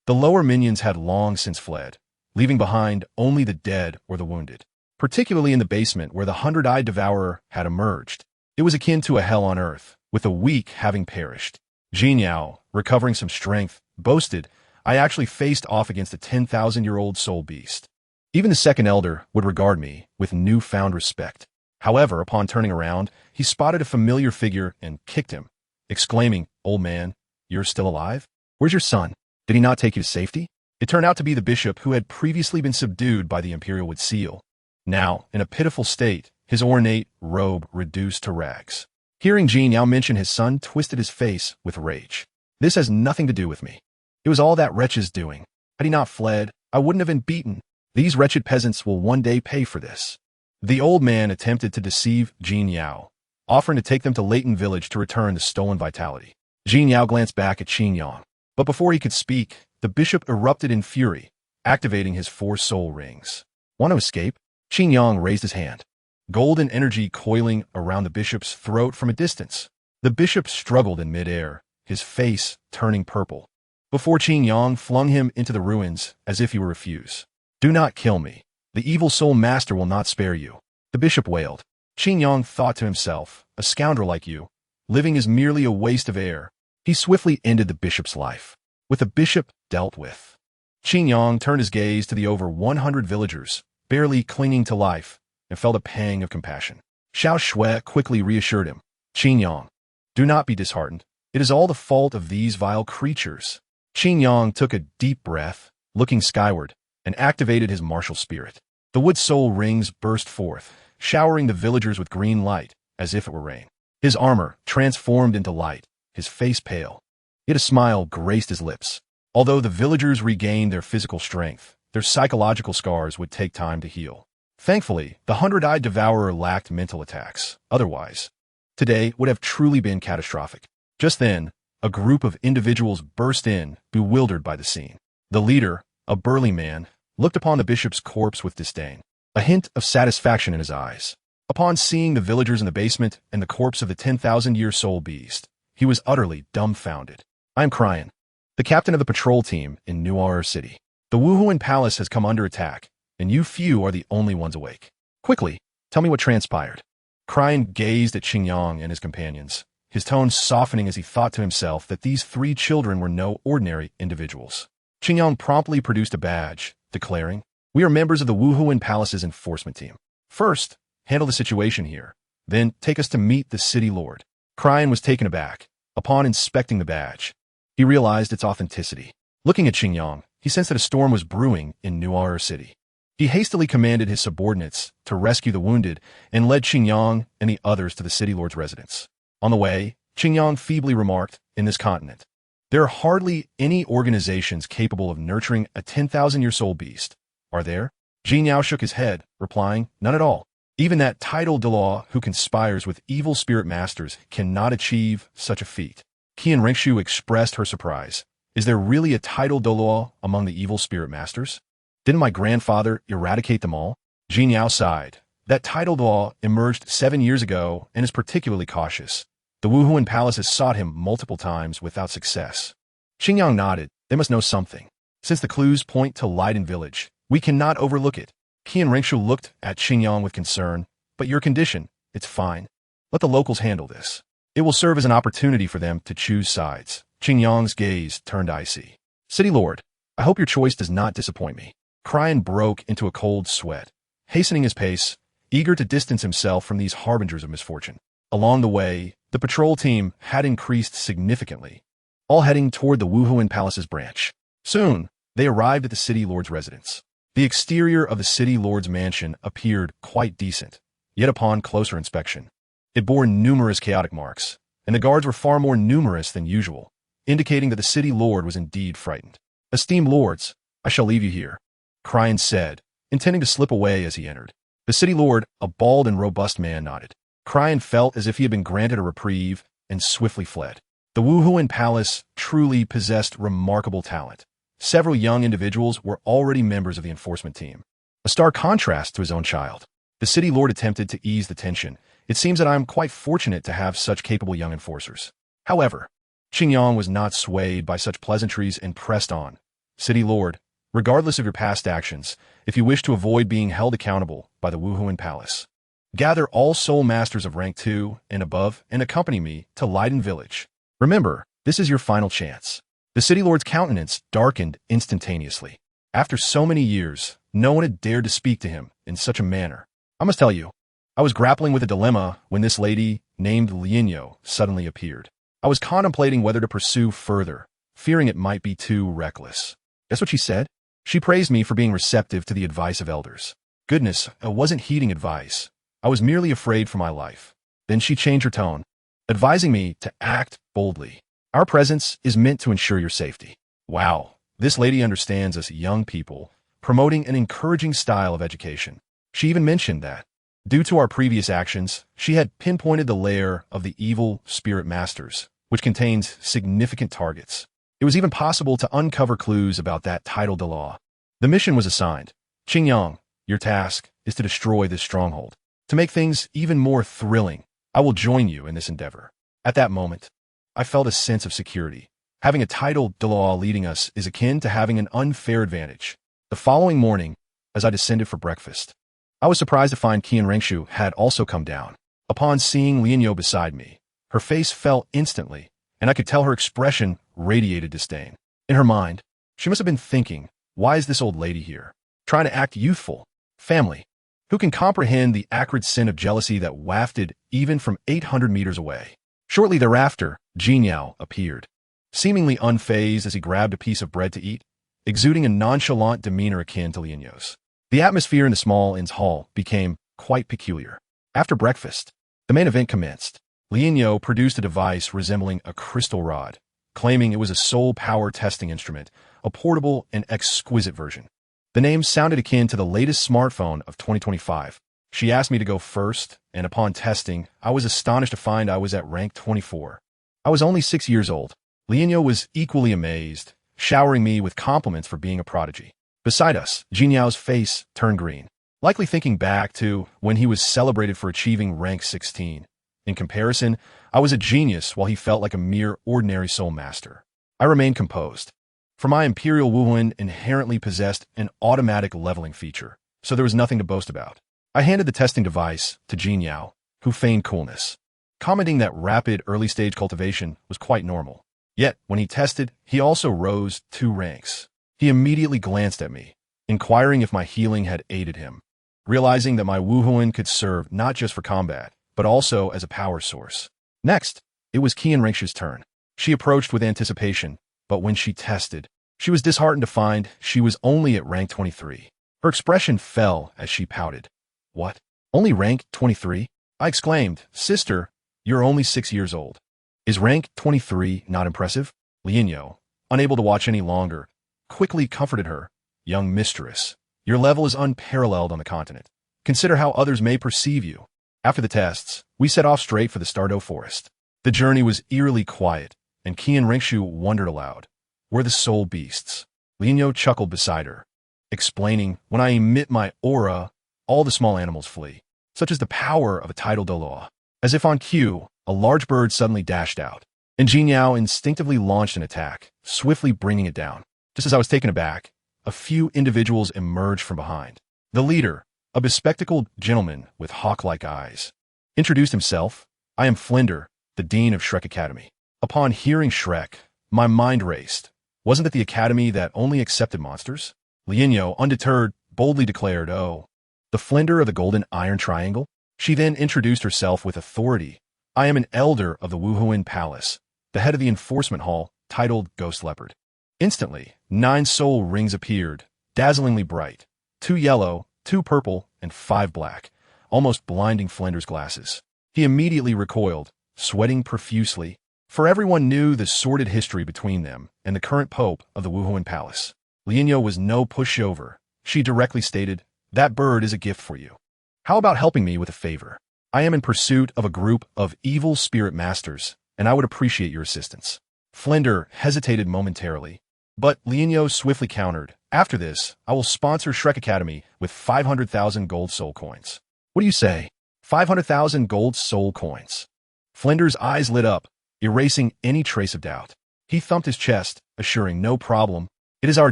The lower minions had long since fled, leaving behind only the dead or the wounded, particularly in the basement where the 100-eyed devourer had emerged. It was akin to a hell on earth, with the weak having perished. Jin Yao, recovering some strength, boasted, "I actually faced off against a 10,000-year-old soul beast." Even the second elder would regard me with newfound respect. However, upon turning around, he spotted a familiar figure and kicked him, exclaiming, "Old man, you're still alive? Where's your son? Did he not take you to safety?" It turned out to be the bishop who had previously been subdued by the Imperial Wood Seal. Now, in a pitiful state, his ornate robe reduced to rags. Hearing Jin Yao mention his son twisted his face with rage. "This has nothing to do with me. It was all that wretch's doing. Had he not fled, I wouldn't have been beaten. These wretched peasants will one day pay for this." The old man attempted to deceive Jin Yao, offering to take them to Leighton Village to return the stolen vitality. Jin Yao glanced back at Qin Yang, but before he could speak, the bishop erupted in fury, activating his 4 soul rings. "Want to escape?" Qin Yang raised his hand, golden energy coiling around the bishop's throat from a distance. The bishop struggled in midair, his face turning purple, before Qin Yang flung him into the ruins as if he were refuse. "Do not kill me. The evil soul master will not spare you," the bishop wailed. Qin Yang thought to himself, "A scoundrel like you, living is merely a waste of air." He swiftly ended the bishop's life. With the bishop dealt with, Qin Yang turned his gaze to the over 100 villagers, barely clinging to life, and felt a pang of compassion. Xiao Shui quickly reassured him. "Qin Yang, do not be disheartened. It is all the fault of these vile creatures." Qin Yang took a deep breath, looking skyward, and activated his martial spirit. The wood soul rings burst forth, showering the villagers with green light, as if it were rain. His armor transformed into light, his face pale. Yet a smile graced his lips. Although the villagers regained their physical strength, their psychological scars would take time to heal. Thankfully, the 100-eyed devourer lacked mental attacks. Otherwise, today would have truly been catastrophic. Just then, a group of individuals burst in, bewildered by the scene. The leader, a burly man, looked upon the bishop's corpse with disdain, a hint of satisfaction in his eyes. Upon seeing the villagers in the basement and the corpse of the 10,000-year soul beast, he was utterly dumbfounded. "I'm Cryan, the captain of the patrol team in Nuar City. The Wuhuan Palace has come under attack, and you few are the only ones awake. Quickly, tell me what transpired." Cryan gazed at Qin Yang and his companions, his tone softening as he thought to himself that these 3 children were no ordinary individuals. Qin Yang promptly produced a badge, declaring, "We are members of the Wuhuan Palace's enforcement team. First, handle the situation here, then take us to meet the city lord." Cryan was taken aback, Upon inspecting the badge, he realized its authenticity. Looking at Xingyang, he sensed that a storm was brewing in Nuar City. He hastily commanded his subordinates to rescue the wounded and led Xingyang and the others to the city lord's residence. On the way, Xingyang feebly remarked, "In this continent, there are hardly any organizations capable of nurturing a 10,000-year-old beast, are there?" Jinyao shook his head, replying, "None at all. Even that title Delaw who conspires with evil spirit masters cannot achieve such a feat." Qian Ringshu expressed her surprise. "Is there really a title Delaw among the evil spirit masters? Didn't my grandfather eradicate them all?" Jinyao sighed. "That title Delaw emerged 7 years ago and is particularly cautious. The Wuhuan Palace has sought him multiple times without success." Xingyang nodded. "They must know something. Since the clues point to Leiden Village, we cannot overlook it." Qian Ringshu looked at Xingyang with concern. "But your condition, it's fine. Let the locals handle this. It will serve as an opportunity for them to choose sides." Xingyang's gaze turned icy. "City Lord, I hope your choice does not disappoint me." Cryan broke into a cold sweat, hastening his pace, eager to distance himself from these harbingers of misfortune. Along the way, the patrol team had increased significantly, all heading toward the Wuhuan Palace's branch. Soon, they arrived at the city lord's residence. The exterior of the city lord's mansion appeared quite decent, yet upon closer inspection, it bore numerous chaotic marks, and the guards were far more numerous than usual, indicating that the city lord was indeed frightened. "Esteemed lords, I shall leave you here," Cryan said, intending to slip away as he entered. The city lord, a bald and robust man, nodded. Cryan felt as if he had been granted a reprieve and swiftly fled. The Wuhuan Palace truly possessed remarkable talent. Several young individuals were already members of the enforcement team, a stark contrast to his own child. The city lord attempted to ease the tension. "It seems that I am quite fortunate to have such capable young enforcers." However, Xingyang was not swayed by such pleasantries and pressed on. "City Lord, regardless of your past actions, if you wish to avoid being held accountable by the Wuhuan Palace, gather all soul masters of rank 2 and above and accompany me to Leiden Village. Remember, this is your final chance." The city lord's countenance darkened instantaneously. After so many years, no one had dared to speak to him in such a manner. "I must tell you, I was grappling with a dilemma when this lady, named Lianyo, suddenly appeared. I was contemplating whether to pursue further, fearing it might be too reckless." That's what she said? She praised me for being receptive to the advice of elders. Goodness, I wasn't heeding advice. I was merely afraid for my life. Then she changed her tone, advising me to act boldly. "Our presence is meant to ensure your safety." Wow, this lady understands us young people, promoting an encouraging style of education. She even mentioned that, due to our previous actions, she had pinpointed the lair of the evil spirit masters, which contains significant targets. It was even possible to uncover clues about that title de law. The mission was assigned. "Xingyang, your task is to destroy this stronghold. To make things even more thrilling, I will join you in this endeavor." At that moment, I felt a sense of security. Having a title de law leading us is akin to having an unfair advantage. The following morning, as I descended for breakfast, I was surprised to find Qian Ringshu had also come down. Upon seeing Lianyo beside me, her face fell instantly, and I could tell her expression radiated disdain. In her mind, she must have been thinking, "Why is this old lady here? Trying to act youthful? Family? Who can comprehend the acrid sin of jealousy that wafted even from 800 meters away?" Shortly thereafter, Jinyao appeared, seemingly unfazed as he grabbed a piece of bread to eat, exuding a nonchalant demeanor akin to Lianyo's. The atmosphere in the small inn's hall became quite peculiar. After breakfast, the main event commenced. Lianyo produced a device resembling a crystal rod, claiming it was a soul power testing instrument, a portable and exquisite version. The name sounded akin to the latest smartphone of 2025. She asked me to go first, and upon testing, I was astonished to find I was at rank 24. I was only 6 years old. Lianyo was equally amazed, showering me with compliments for being a prodigy. Beside us, Jinyao's face turned green, likely thinking back to when he was celebrated for achieving rank 16. In comparison, I was a genius while he felt like a mere ordinary soul master. I remained composed, for my Imperial Wuhuan inherently possessed an automatic leveling feature, so there was nothing to boast about. I handed the testing device to Jinyao, who feigned coolness, commenting that rapid early-stage cultivation was quite normal. Yet, when he tested, he also rose 2 ranks. He immediately glanced at me, inquiring if my healing had aided him, realizing that my Wuhuan could serve not just for combat, but also as a power source. Next, It was Qian Rengshu's turn. She approached with anticipation, but when she tested, she was disheartened to find she was only at rank 23. Her expression fell as she pouted. What? Only rank 23? I exclaimed, Sister, you're only 6 years old. Is rank 23 not impressive? Lianyo, unable to watch any longer, quickly comforted her. Young mistress, your level is unparalleled on the continent. Consider how others may perceive you. After the tests, we set off straight for the Stardow Forest. The journey was eerily quiet, and Qian Rengshu wondered aloud. We're the soul beasts. Lianyo chuckled beside her, explaining, when I emit my aura, all the small animals flee, such as the power of a tidal doloa. As if on cue, a large bird suddenly dashed out, and Jin Yao instinctively launched an attack, swiftly bringing it down. Just as I was taken aback, a few individuals emerged from behind. The leader, a bespectacled gentleman with hawk-like eyes, introduced himself. I am Flinder, the Dean of Shrek Academy. Upon hearing Shrek, my mind raced. Wasn't it the academy that only accepted monsters? Lianyo, undeterred, boldly declared, Oh, the Flinder of the Golden Iron Triangle? She then introduced herself with authority. I am an elder of the Wuhuan Palace, the head of the enforcement hall, titled Ghost Leopard. Instantly, 9 soul rings appeared, dazzlingly bright. 2 yellow, 2 purple, and 5 black, almost blinding Flinder's glasses. He immediately recoiled, sweating profusely, for everyone knew the sordid history between them and the current pope of the Wuhuan Palace. Lianyo was no pushover. She directly stated, That bird is a gift for you. How about helping me with a favor? I am in pursuit of a group of evil spirit masters, and I would appreciate your assistance. Flinder hesitated momentarily, but Lianyo swiftly countered, After this, I will sponsor Shrek Academy with 500,000 gold soul coins. What do you say? 500,000 gold soul coins. Flinder's eyes lit up, erasing any trace of doubt. He thumped his chest, assuring, No problem. It is our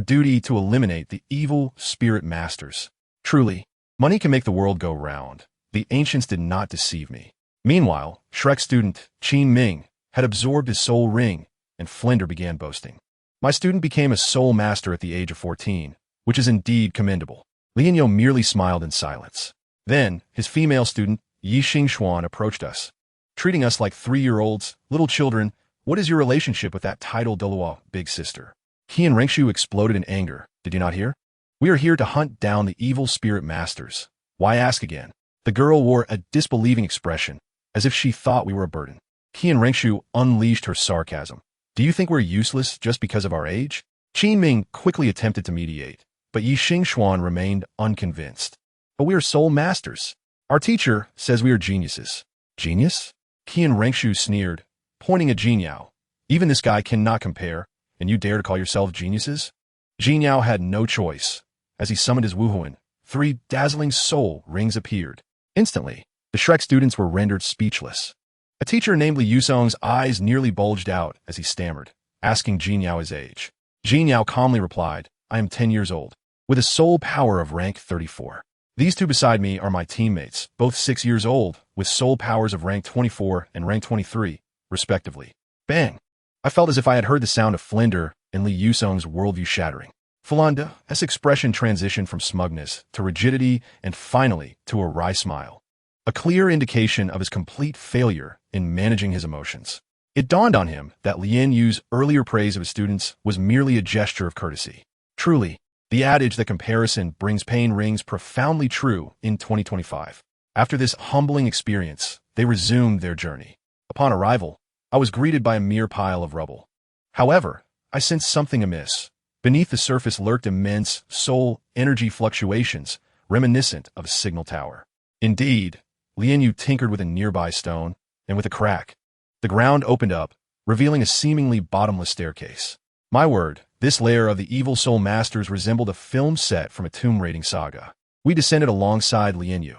duty to eliminate the evil spirit masters. Truly, money can make the world go round. The ancients did not deceive me. Meanwhile, Shrek's student, Qin Ming, had absorbed his soul ring, and Flinder began boasting. My student became a soul master at the age of 14, which is indeed commendable. Lianyo merely smiled in silence. Then, his female student, Yi Xingxuan, approached us, treating us like 3-year-olds, little children. What is your relationship with that tidal Doloa, big sister? Qian Rengshu exploded in anger. Did you not hear? We are here to hunt down the evil spirit masters. Why ask again? The girl wore a disbelieving expression, as if she thought we were a burden. Qian Rengshu unleashed her sarcasm. Do you think we're useless just because of our age? Qin Ming quickly attempted to mediate, but Yi Xingxuan remained unconvinced. But we are soul masters. Our teacher says we are geniuses. Genius? Qian Rengshu sneered, pointing at Jin Yao. Even this guy cannot compare, and you dare to call yourselves geniuses? Jin Yao had no choice. As he summoned his Wuhuan, 3 dazzling soul rings appeared. Instantly, the Shrek students were rendered speechless. A teacher named Li Yusong's eyes nearly bulged out as he stammered, asking Jin Yao his age. Jin Yao calmly replied, I am 10 years old, with a soul power of rank 34. These 2 beside me are my teammates, both 6 years old, with soul powers of rank 24 and rank 23, respectively. Bang! I felt as if I had heard the sound of Flinder and Li Yusong's worldview shattering. Philanda's expression transitioned from smugness to rigidity and finally to a wry smile, a clear indication of his complete failure in managing his emotions. It dawned on him that Lian Yu's earlier praise of his students was merely a gesture of courtesy. Truly, the adage that comparison brings pain rings profoundly true in 2025. After this humbling experience, they resumed their journey. Upon arrival, I was greeted by a mere pile of rubble. However, I sensed something amiss. Beneath the surface lurked immense soul energy fluctuations, reminiscent of a signal tower. Indeed, Lian Yu tinkered with a nearby stone, and with a crack, the ground opened up, revealing a seemingly bottomless staircase. My word, this lair of the evil soul masters resembled a film set from a tomb raiding saga. We descended alongside Lian Yu,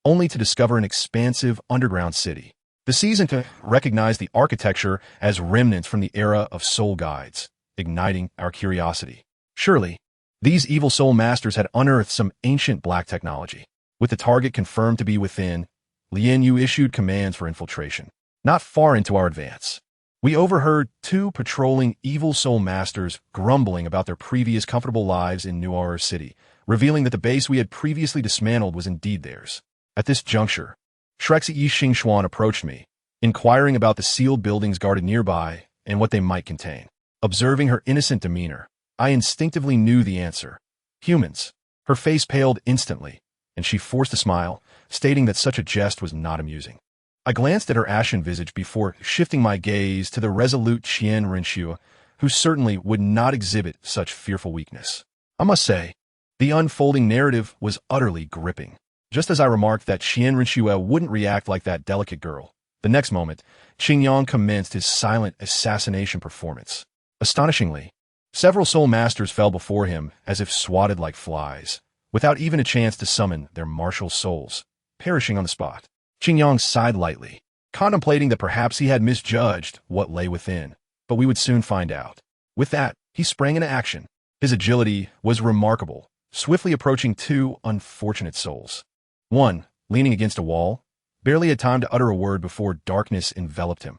only to discover an expansive underground city. The season to recognize the architecture as remnants from the era of soul guides, igniting our curiosity. Surely, these evil soul masters had unearthed some ancient black technology. With the target confirmed to be within, Lian Yu issued commands for infiltration. Not far into our advance, we overheard 2 patrolling evil soul masters grumbling about their previous comfortable lives in New Aurora City, revealing that the base we had previously dismantled was indeed theirs. At this juncture, Shrek's Yi Xingxuan approached me, inquiring about the sealed buildings guarded nearby and what they might contain. Observing her innocent demeanor, I instinctively knew the answer. Humans. Her face paled instantly, and she forced a smile, stating that such a jest was not amusing. I glanced at her ashen visage before shifting my gaze to the resolute Qian Rinxue, who certainly would not exhibit such fearful weakness. I must say, the unfolding narrative was utterly gripping. Just as I remarked that Qian Rinxue wouldn't react like that delicate girl, the next moment, Qingyang commenced his silent assassination performance. Astonishingly, several soul masters fell before him as if swatted like flies, without even a chance to summon their martial souls, perishing on the spot. Qingyang sighed lightly, contemplating that perhaps he had misjudged what lay within, but we would soon find out. With that, he sprang into action. His agility was remarkable, swiftly approaching two unfortunate souls. One, leaning against a wall, barely had time to utter a word before darkness enveloped him.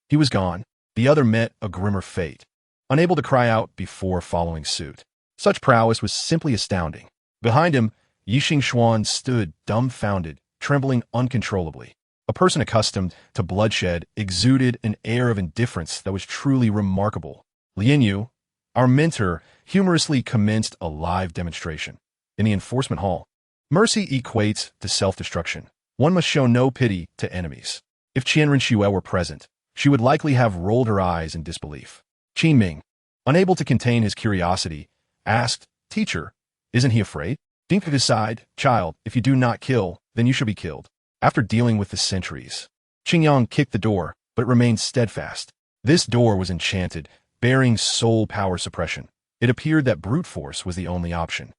He was gone. The other met a grimmer fate, unable to cry out before following suit. Such prowess was simply astounding. Behind him, Yixing Xuan stood dumbfounded, trembling uncontrollably. A person accustomed to bloodshed exuded an air of indifference that was truly remarkable. Lian Yu, our mentor, humorously commenced a live demonstration. In the enforcement hall, mercy equates to self-destruction. One must show no pity to enemies. If Qian Rinxue were present, she would likely have rolled her eyes in disbelief. Qin Ming, unable to contain his curiosity, asked, "Teacher, isn't he afraid?" Ding could decide, "Child, if you do not kill, then you shall be killed." After dealing with the sentries, Qingyang kicked the door, but remained steadfast. This door was enchanted, bearing soul power suppression. It appeared that brute force was the only option.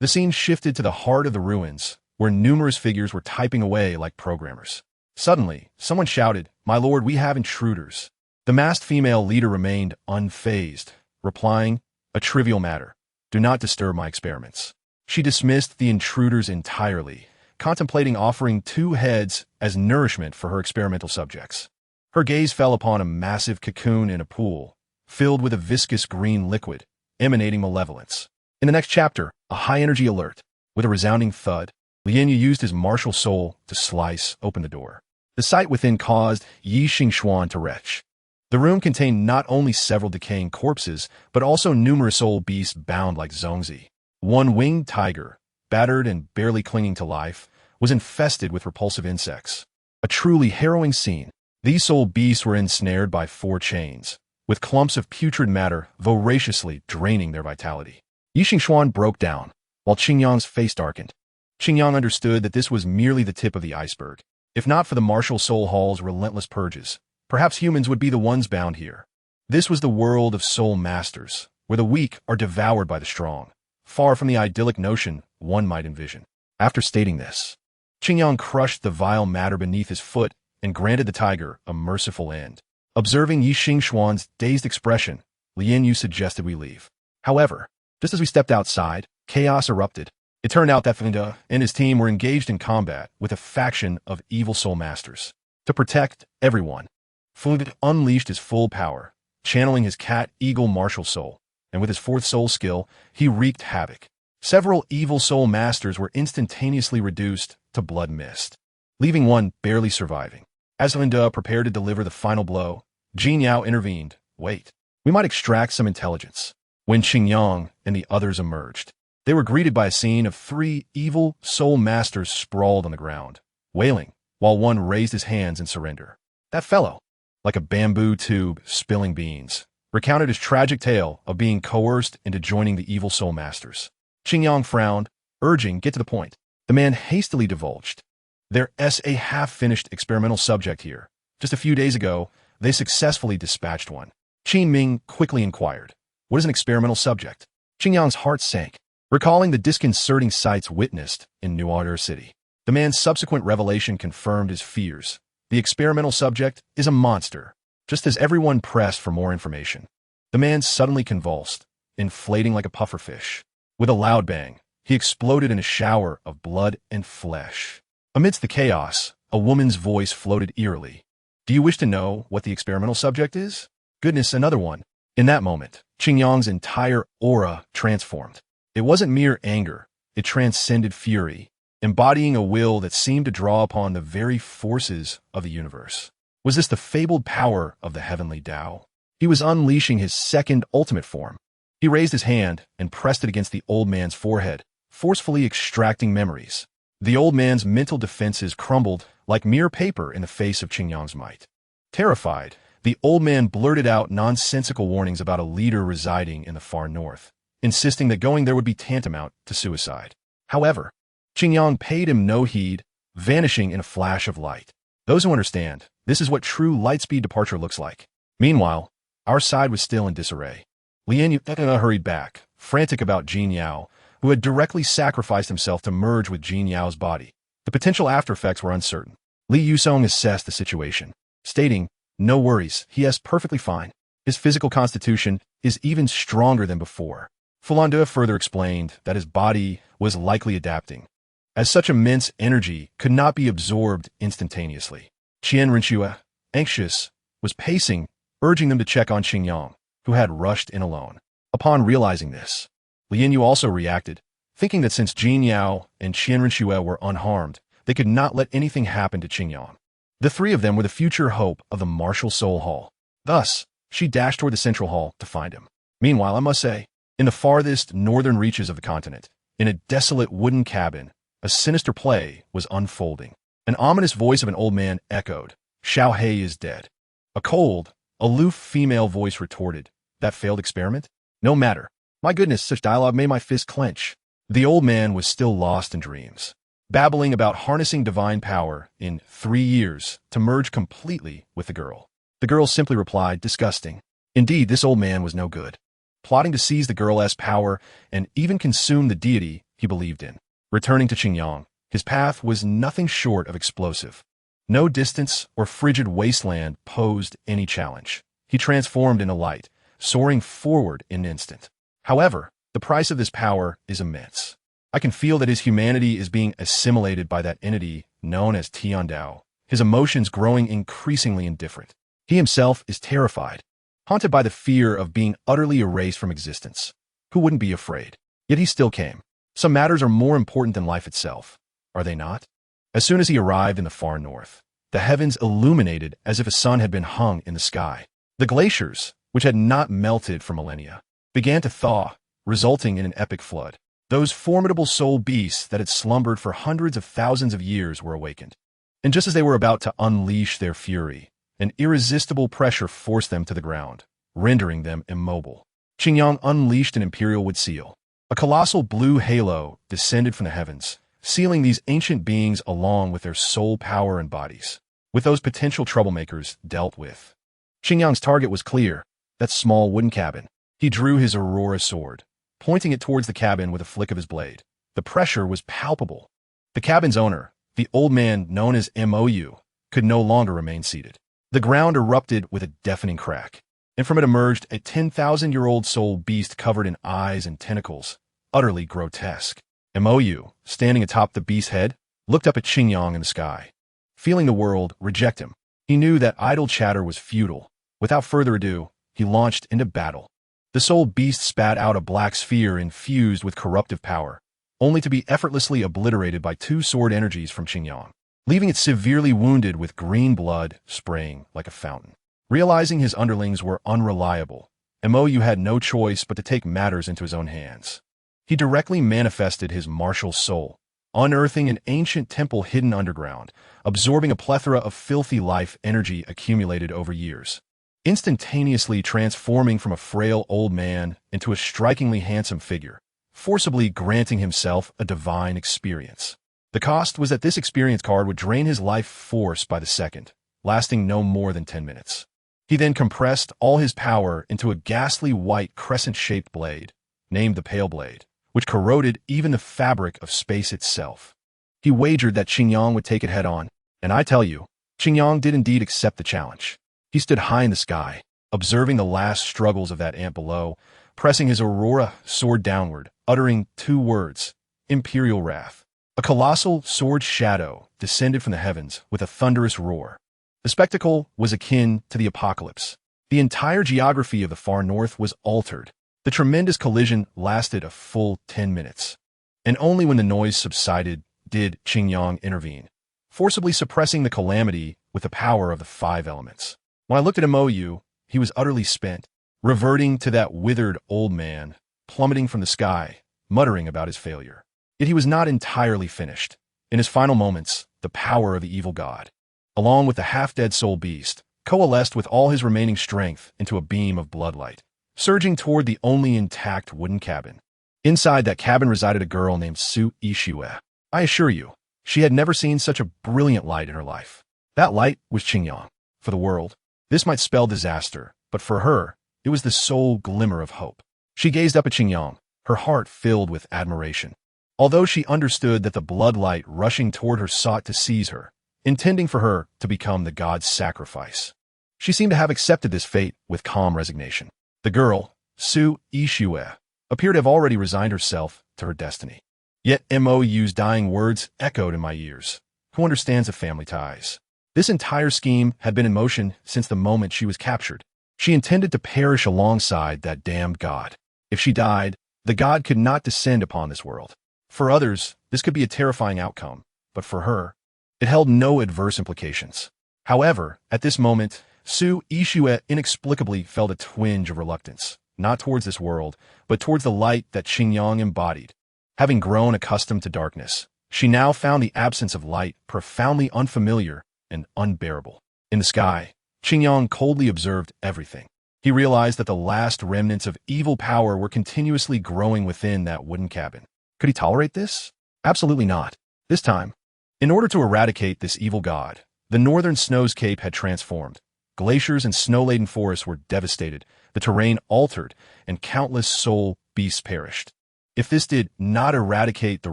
The scene shifted to the heart of the ruins, where numerous figures were typing away like programmers. Suddenly, someone shouted, "My lord, we have intruders." The masked female leader remained unfazed, replying, "A trivial matter. Do not disturb my experiments." She dismissed the intruders entirely, contemplating offering 2 heads as nourishment for her experimental subjects. Her gaze fell upon a massive cocoon in a pool, filled with a viscous green liquid, emanating malevolence. In the next chapter, a high-energy alert. With a resounding thud, Lian Yu used his martial soul to slice open the door. The sight within caused Yixing Xuan to retch. The room contained not only several decaying corpses, but also numerous old beasts bound like Zongzi. One winged tiger, battered and barely clinging to life, was infested with repulsive insects. A truly harrowing scene. These soul beasts were ensnared by 4 chains, with clumps of putrid matter voraciously draining their vitality. Yixing Xuan broke down, while Qingyang's face darkened. Qingyang understood that this was merely the tip of the iceberg. If not for the martial soul hall's relentless purges, perhaps humans would be the ones bound here. This was the world of soul masters, where the weak are devoured by the strong, far from the idyllic notion one might envision. After stating this, Qingyang crushed the vile matter beneath his foot and granted the tiger a merciful end. Observing Yixing Xuan's dazed expression, Lian Yu suggested we leave. However, just as we stepped outside, chaos erupted. It turned out that Fenda and his team were engaged in combat with a faction of evil soul masters. To protect everyone, Fenda unleashed his full power, channeling his cat-eagle martial soul, and with his 4th soul skill, he wreaked havoc. Several evil soul masters were instantaneously reduced to blood mist, leaving one barely surviving. As Fenda prepared to deliver the final blow, Jin Yao intervened. "Wait, we might extract some intelligence." When Qingyang and the others emerged, they were greeted by a scene of 3 evil soul masters sprawled on the ground, wailing, while one raised his hands in surrender. That fellow, like a bamboo tube spilling beans, recounted his tragic tale of being coerced into joining the evil soul masters. Qingyang frowned, urging, "Get to the point." The man hastily divulged, "There's a half-finished experimental subject here. Just a few days ago, they successfully dispatched one." Qin Ming quickly inquired, "What is an experimental subject?" Qingyang's heart sank, recalling the disconcerting sights witnessed in New Order City. The man's subsequent revelation confirmed his fears. The experimental subject is a monster. Just as everyone pressed for more information, the man suddenly convulsed, inflating like a pufferfish. With a loud bang, he exploded in a shower of blood and flesh. Amidst the chaos, a woman's voice floated eerily. "Do you wish to know what the experimental subject is?" "Goodness, another one." In that moment, Qingyang's entire aura transformed. It wasn't mere anger, it transcended fury, embodying a will that seemed to draw upon the very forces of the universe. Was this the fabled power of the heavenly Tao? He was unleashing his second ultimate form. He raised his hand and pressed it against the old man's forehead, forcefully extracting memories. The old man's mental defenses crumbled like mere paper in the face of Qingyang's might. Terrified, the old man blurted out nonsensical warnings about a leader residing in the far north, insisting that going there would be tantamount to suicide. However, Qingyang paid him no heed, vanishing in a flash of light. Those who understand, this is what true lightspeed departure looks like. Meanwhile, our side was still in disarray. Lian Yu hurried back, frantic about Jin Yao, who had directly sacrificed himself to merge with Jin Yao's body. The potential aftereffects were uncertain. Li Yusong assessed the situation, stating, "No worries, he is perfectly fine. His physical constitution is even stronger than before." Fulanda further explained that his body was likely adapting, as such immense energy could not be absorbed instantaneously. Qian Rinxue, anxious, was pacing, urging them to check on Qingyang, who had rushed in alone. Upon realizing this, Lian Yu also reacted, thinking that since Jin Yao and Qian Rinxue were unharmed, they could not let anything happen to Qingyang. The three of them were the future hope of the martial soul hall. Thus, she dashed toward the central hall to find him. Meanwhile, I must say, in the farthest northern reaches of the continent, in a desolate wooden cabin, a sinister play was unfolding. An ominous voice of an old man echoed, "Xiao Hei is dead." A cold, aloof female voice retorted, "That failed experiment? No matter. My goodness, such dialogue made my fist clench." The old man was still lost in dreams, babbling about harnessing divine power in 3 years to merge completely with the girl. The girl simply replied, "Disgusting." Indeed, this old man was no good, plotting to seize the girl's power and even consume the deity he believed in. Returning to Qingyang, his path was nothing short of explosive. No distance or frigid wasteland posed any challenge. He transformed into light, soaring forward in an instant. However, the price of this power is immense. I can feel that his humanity is being assimilated by that entity known as Tiandao, his emotions growing increasingly indifferent. He himself is terrified, haunted by the fear of being utterly erased from existence. Who wouldn't be afraid? Yet he still came. Some matters are more important than life itself, are they not? As soon as he arrived in the far north, the heavens illuminated as if a sun had been hung in the sky. The glaciers, which had not melted for millennia, began to thaw, resulting in an epic flood. Those formidable soul beasts that had slumbered for hundreds of thousands of years were awakened. And just as they were about to unleash their fury, an irresistible pressure forced them to the ground, rendering them immobile. Qingyang unleashed an imperial wood seal. A colossal blue halo descended from the heavens, sealing these ancient beings along with their soul power and bodies. With those potential troublemakers dealt with, Qingyang's target was clear, that small wooden cabin. He drew his Aurora sword, pointing it towards the cabin with a flick of his blade. The pressure was palpable. The cabin's owner, the old man known as MOU, could no longer remain seated. The ground erupted with a deafening crack, and from it emerged a 10,000-year-old soul beast covered in eyes and tentacles, utterly grotesque. MOU, standing atop the beast's head, looked up at Qingyang in the sky. Feeling the world reject him, he knew that idle chatter was futile. Without further ado, he launched into battle. The soul beast spat out a black sphere infused with corruptive power, only to be effortlessly obliterated by 2 sword energies from Qingyang, leaving it severely wounded with green blood spraying like a fountain. Realizing his underlings were unreliable, MOU had no choice but to take matters into his own hands. He directly manifested his martial soul, unearthing an ancient temple hidden underground, absorbing a plethora of filthy life energy accumulated over years, instantaneously transforming from a frail old man into a strikingly handsome figure, forcibly granting himself a divine experience. The cost was that this experience card would drain his life force by the second, lasting no more than 10 minutes. He then compressed all his power into a ghastly white crescent-shaped blade, named the Pale Blade, which corroded even the fabric of space itself. He wagered that Qingyang would take it head-on, and I tell you, Qingyang did indeed accept the challenge. He stood high in the sky, observing the last struggles of that ant below, pressing his Aurora sword downward, uttering 2 words, Imperial Wrath. A colossal sword shadow descended from the heavens with a thunderous roar. The spectacle was akin to the apocalypse. The entire geography of the far north was altered. The tremendous collision lasted a full 10 minutes. And only when the noise subsided did Qingyang intervene, forcibly suppressing the calamity with the power of the five elements. When I looked at MOU, he was utterly spent, reverting to that withered old man, plummeting from the sky, muttering about his failure. Yet he was not entirely finished. In his final moments, the power of the evil god, along with the half-dead soul beast, coalesced with all his remaining strength into a beam of bloodlight, surging toward the only intact wooden cabin. Inside that cabin resided a girl named Su Ishue. I assure you, she had never seen such a brilliant light in her life. That light was Qingyang. For the world, this might spell disaster, but for her, it was the sole glimmer of hope. She gazed up at Qingyang, her heart filled with admiration. Although she understood that the bloodlight rushing toward her sought to seize her, intending for her to become the god's sacrifice, she seemed to have accepted this fate with calm resignation. The girl, Su Ishue, appeared to have already resigned herself to her destiny. Yet MOU's dying words echoed in my ears. Who understands the family ties? This entire scheme had been in motion since the moment she was captured. She intended to perish alongside that damned god. If she died, the god could not descend upon this world. For others, this could be a terrifying outcome, but for her, it held no adverse implications. However, at this moment, Su Ishue inexplicably felt a twinge of reluctance, not towards this world, but towards the light that Qingyang embodied. Having grown accustomed to darkness, she now found the absence of light profoundly unfamiliar and unbearable. In the sky, Qingyang coldly observed everything. He realized that the last remnants of evil power were continuously growing within that wooden cabin. Could he tolerate this? Absolutely not. This time, in order to eradicate this evil god, the northern snow's cape had transformed. Glaciers and snow-laden forests were devastated, the terrain altered, and countless soul beasts perished. If this did not eradicate the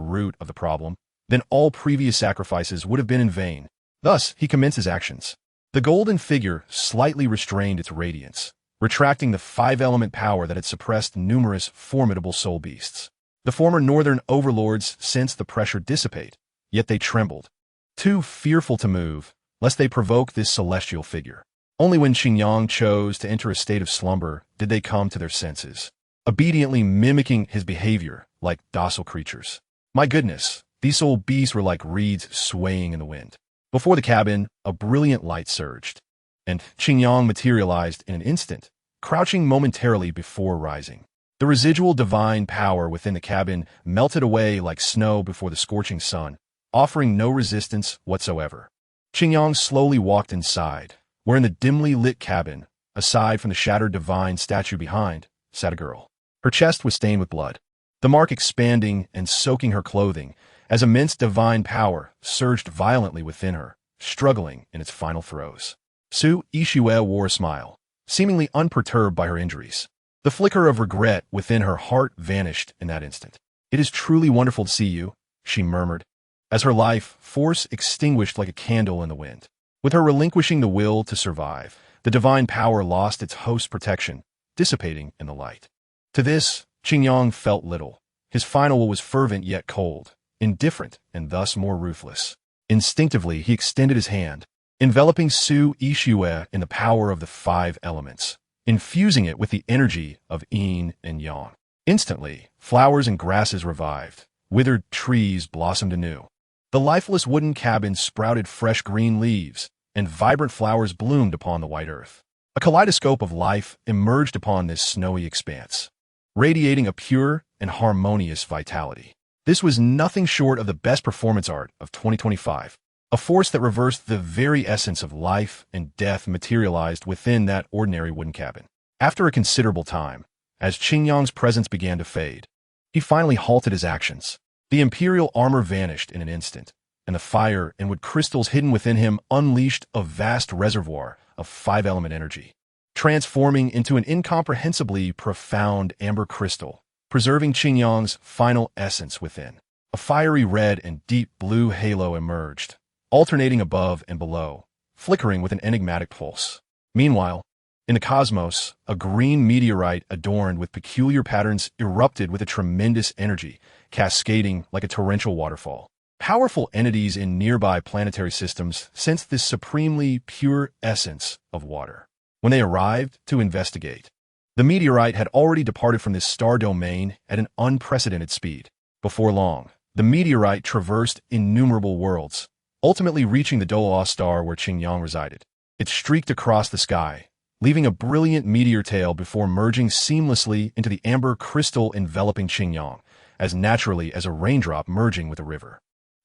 root of the problem, then all previous sacrifices would have been in vain. Thus, he commenced his actions. The golden figure slightly restrained its radiance, retracting the five-element power that had suppressed numerous formidable soul beasts. The former northern overlords sensed the pressure dissipate, yet they trembled, too fearful to move, lest they provoke this celestial figure. Only when Qingyang chose to enter a state of slumber did they come to their senses, obediently mimicking his behavior like docile creatures. My goodness, these soul beasts were like reeds swaying in the wind. Before the cabin, a brilliant light surged, and Qingyang materialized in an instant, crouching momentarily before rising. The residual divine power within the cabin melted away like snow before the scorching sun, offering no resistance whatsoever. Qingyang slowly walked inside, where in the dimly lit cabin, aside from the shattered divine statue behind, sat a girl. Her chest was stained with blood, the mark expanding and soaking her clothing as immense divine power surged violently within her, struggling in its final throes. Su Ishue wore a smile, seemingly unperturbed by her injuries. The flicker of regret within her heart vanished in that instant. "It is truly wonderful to see you," she murmured, as her life force extinguished like a candle in the wind. With her relinquishing the will to survive, the divine power lost its host's protection, dissipating in the light. To this, Qingyang felt little. His final will was fervent yet cold, indifferent and thus more ruthless. Instinctively, he extended his hand, enveloping Su Ishue in the power of the five elements, infusing it with the energy of yin and yang. Instantly, flowers and grasses revived, withered trees blossomed anew. The lifeless wooden cabin sprouted fresh green leaves, and vibrant flowers bloomed upon the white earth. A kaleidoscope of life emerged upon this snowy expanse, radiating a pure and harmonious vitality. This was nothing short of the best performance art of 2025, a force that reversed the very essence of life and death materialized within that ordinary wooden cabin. After a considerable time, as Qingyang's presence began to fade, he finally halted his actions. The imperial armor vanished in an instant, and the fire and wood crystals hidden within him unleashed a vast reservoir of five-element energy, transforming into an incomprehensibly profound amber crystal, preserving Qingyang's final essence within. A fiery red and deep blue halo emerged, alternating above and below, flickering with an enigmatic pulse. Meanwhile, in the cosmos, a green meteorite adorned with peculiar patterns erupted with a tremendous energy, cascading like a torrential waterfall. Powerful entities in nearby planetary systems sensed this supremely pure essence of water. When they arrived to investigate, the meteorite had already departed from this star domain at an unprecedented speed. Before long, the meteorite traversed innumerable worlds, ultimately reaching the Doloa star where Qingyang resided. It streaked across the sky, leaving a brilliant meteor tail before merging seamlessly into the amber crystal enveloping Qingyang, as naturally as a raindrop merging with a river.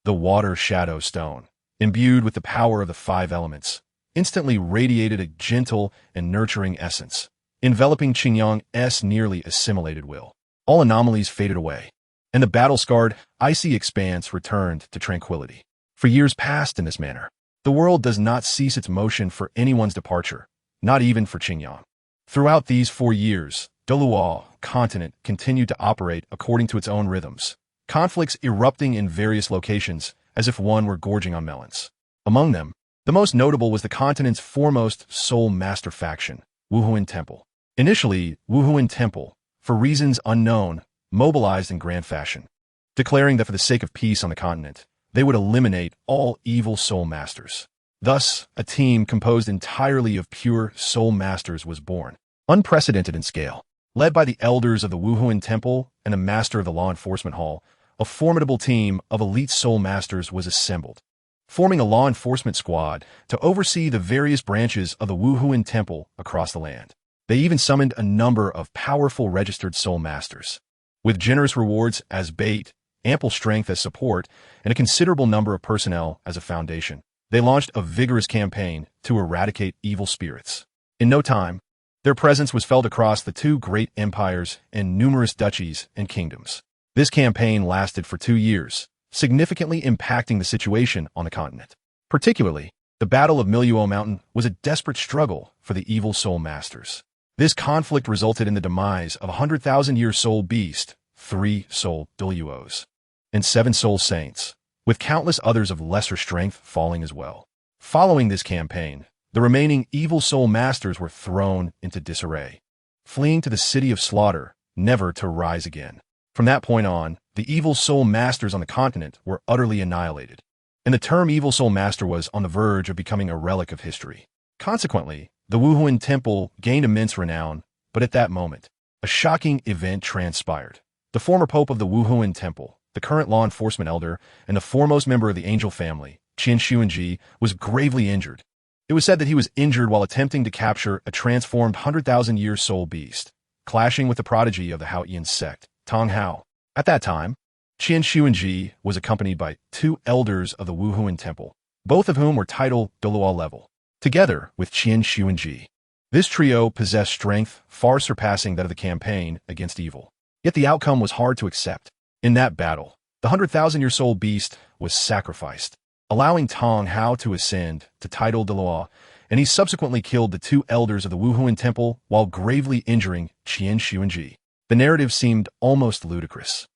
The water shadow stone, imbued with the power of the five elements, instantly radiated a gentle and nurturing essence, enveloping Qingyang's nearly assimilated will. All anomalies faded away, and the battle-scarred, icy expanse returned to tranquility. For years passed in this manner. The world does not cease its motion for anyone's departure, not even for Qingyang. Throughout these 4 years, Doluo continent continued to operate according to its own rhythms, conflicts erupting in various locations as if one were gorging on melons. Among them, the most notable was the continent's foremost Soul Master faction, Wuhuan Temple. Initially, Wuhuan Temple, for reasons unknown, mobilized in grand fashion, declaring that for the sake of peace on the continent, they would eliminate all evil Soul Masters. Thus, a team composed entirely of pure Soul Masters was born, unprecedented in scale. Led by the elders of the Wuhuan Temple and the master of the Law Enforcement Hall, a formidable team of elite Soul Masters was assembled, forming a law enforcement squad to oversee the various branches of the Wuhuan Temple across the land. They even summoned a number of powerful registered Soul Masters. With generous rewards as bait, ample strength as support, and a considerable number of personnel as a foundation, they launched a vigorous campaign to eradicate evil spirits. In no time, their presence was felt across the 2 great empires and numerous duchies and kingdoms. This campaign lasted for 2 years, significantly impacting the situation on the continent. Particularly, the Battle of Miluo Mountain was a desperate struggle for the evil Soul Masters. This conflict resulted in the demise of a 100,000-year Soul Beast, 3 Soul Duluos, and 7 Soul Saints, with countless others of lesser strength falling as well. Following this campaign, the remaining evil Soul Masters were thrown into disarray, fleeing to the City of Slaughter, never to rise again. From that point on, the evil Soul Masters on the continent were utterly annihilated, and the term Evil Soul Master was on the verge of becoming a relic of history. Consequently, the Wuhuan Temple gained immense renown, but at that moment, a shocking event transpired. The former pope of the Wuhuan Temple, the current law enforcement elder, and the foremost member of the angel family, Qian Xuanji, was gravely injured. It was said that he was injured while attempting to capture a transformed 100,000-year soul beast, clashing with the prodigy of the Haoyan sect, Tong Hao. At that time, Qian Xuanji was accompanied by 2 elders of the Wuhuan Temple, both of whom were titled Doluo level, together with Qian Xuanji. This trio possessed strength far surpassing that of the campaign against evil. Yet the outcome was hard to accept. In that battle, the 100,000-year soul beast was sacrificed, allowing Tong Hao to ascend to title Doluo, and he subsequently killed the 2 elders of the Wuhuan Temple while gravely injuring Qian Xuanji. The narrative seemed almost ludicrous.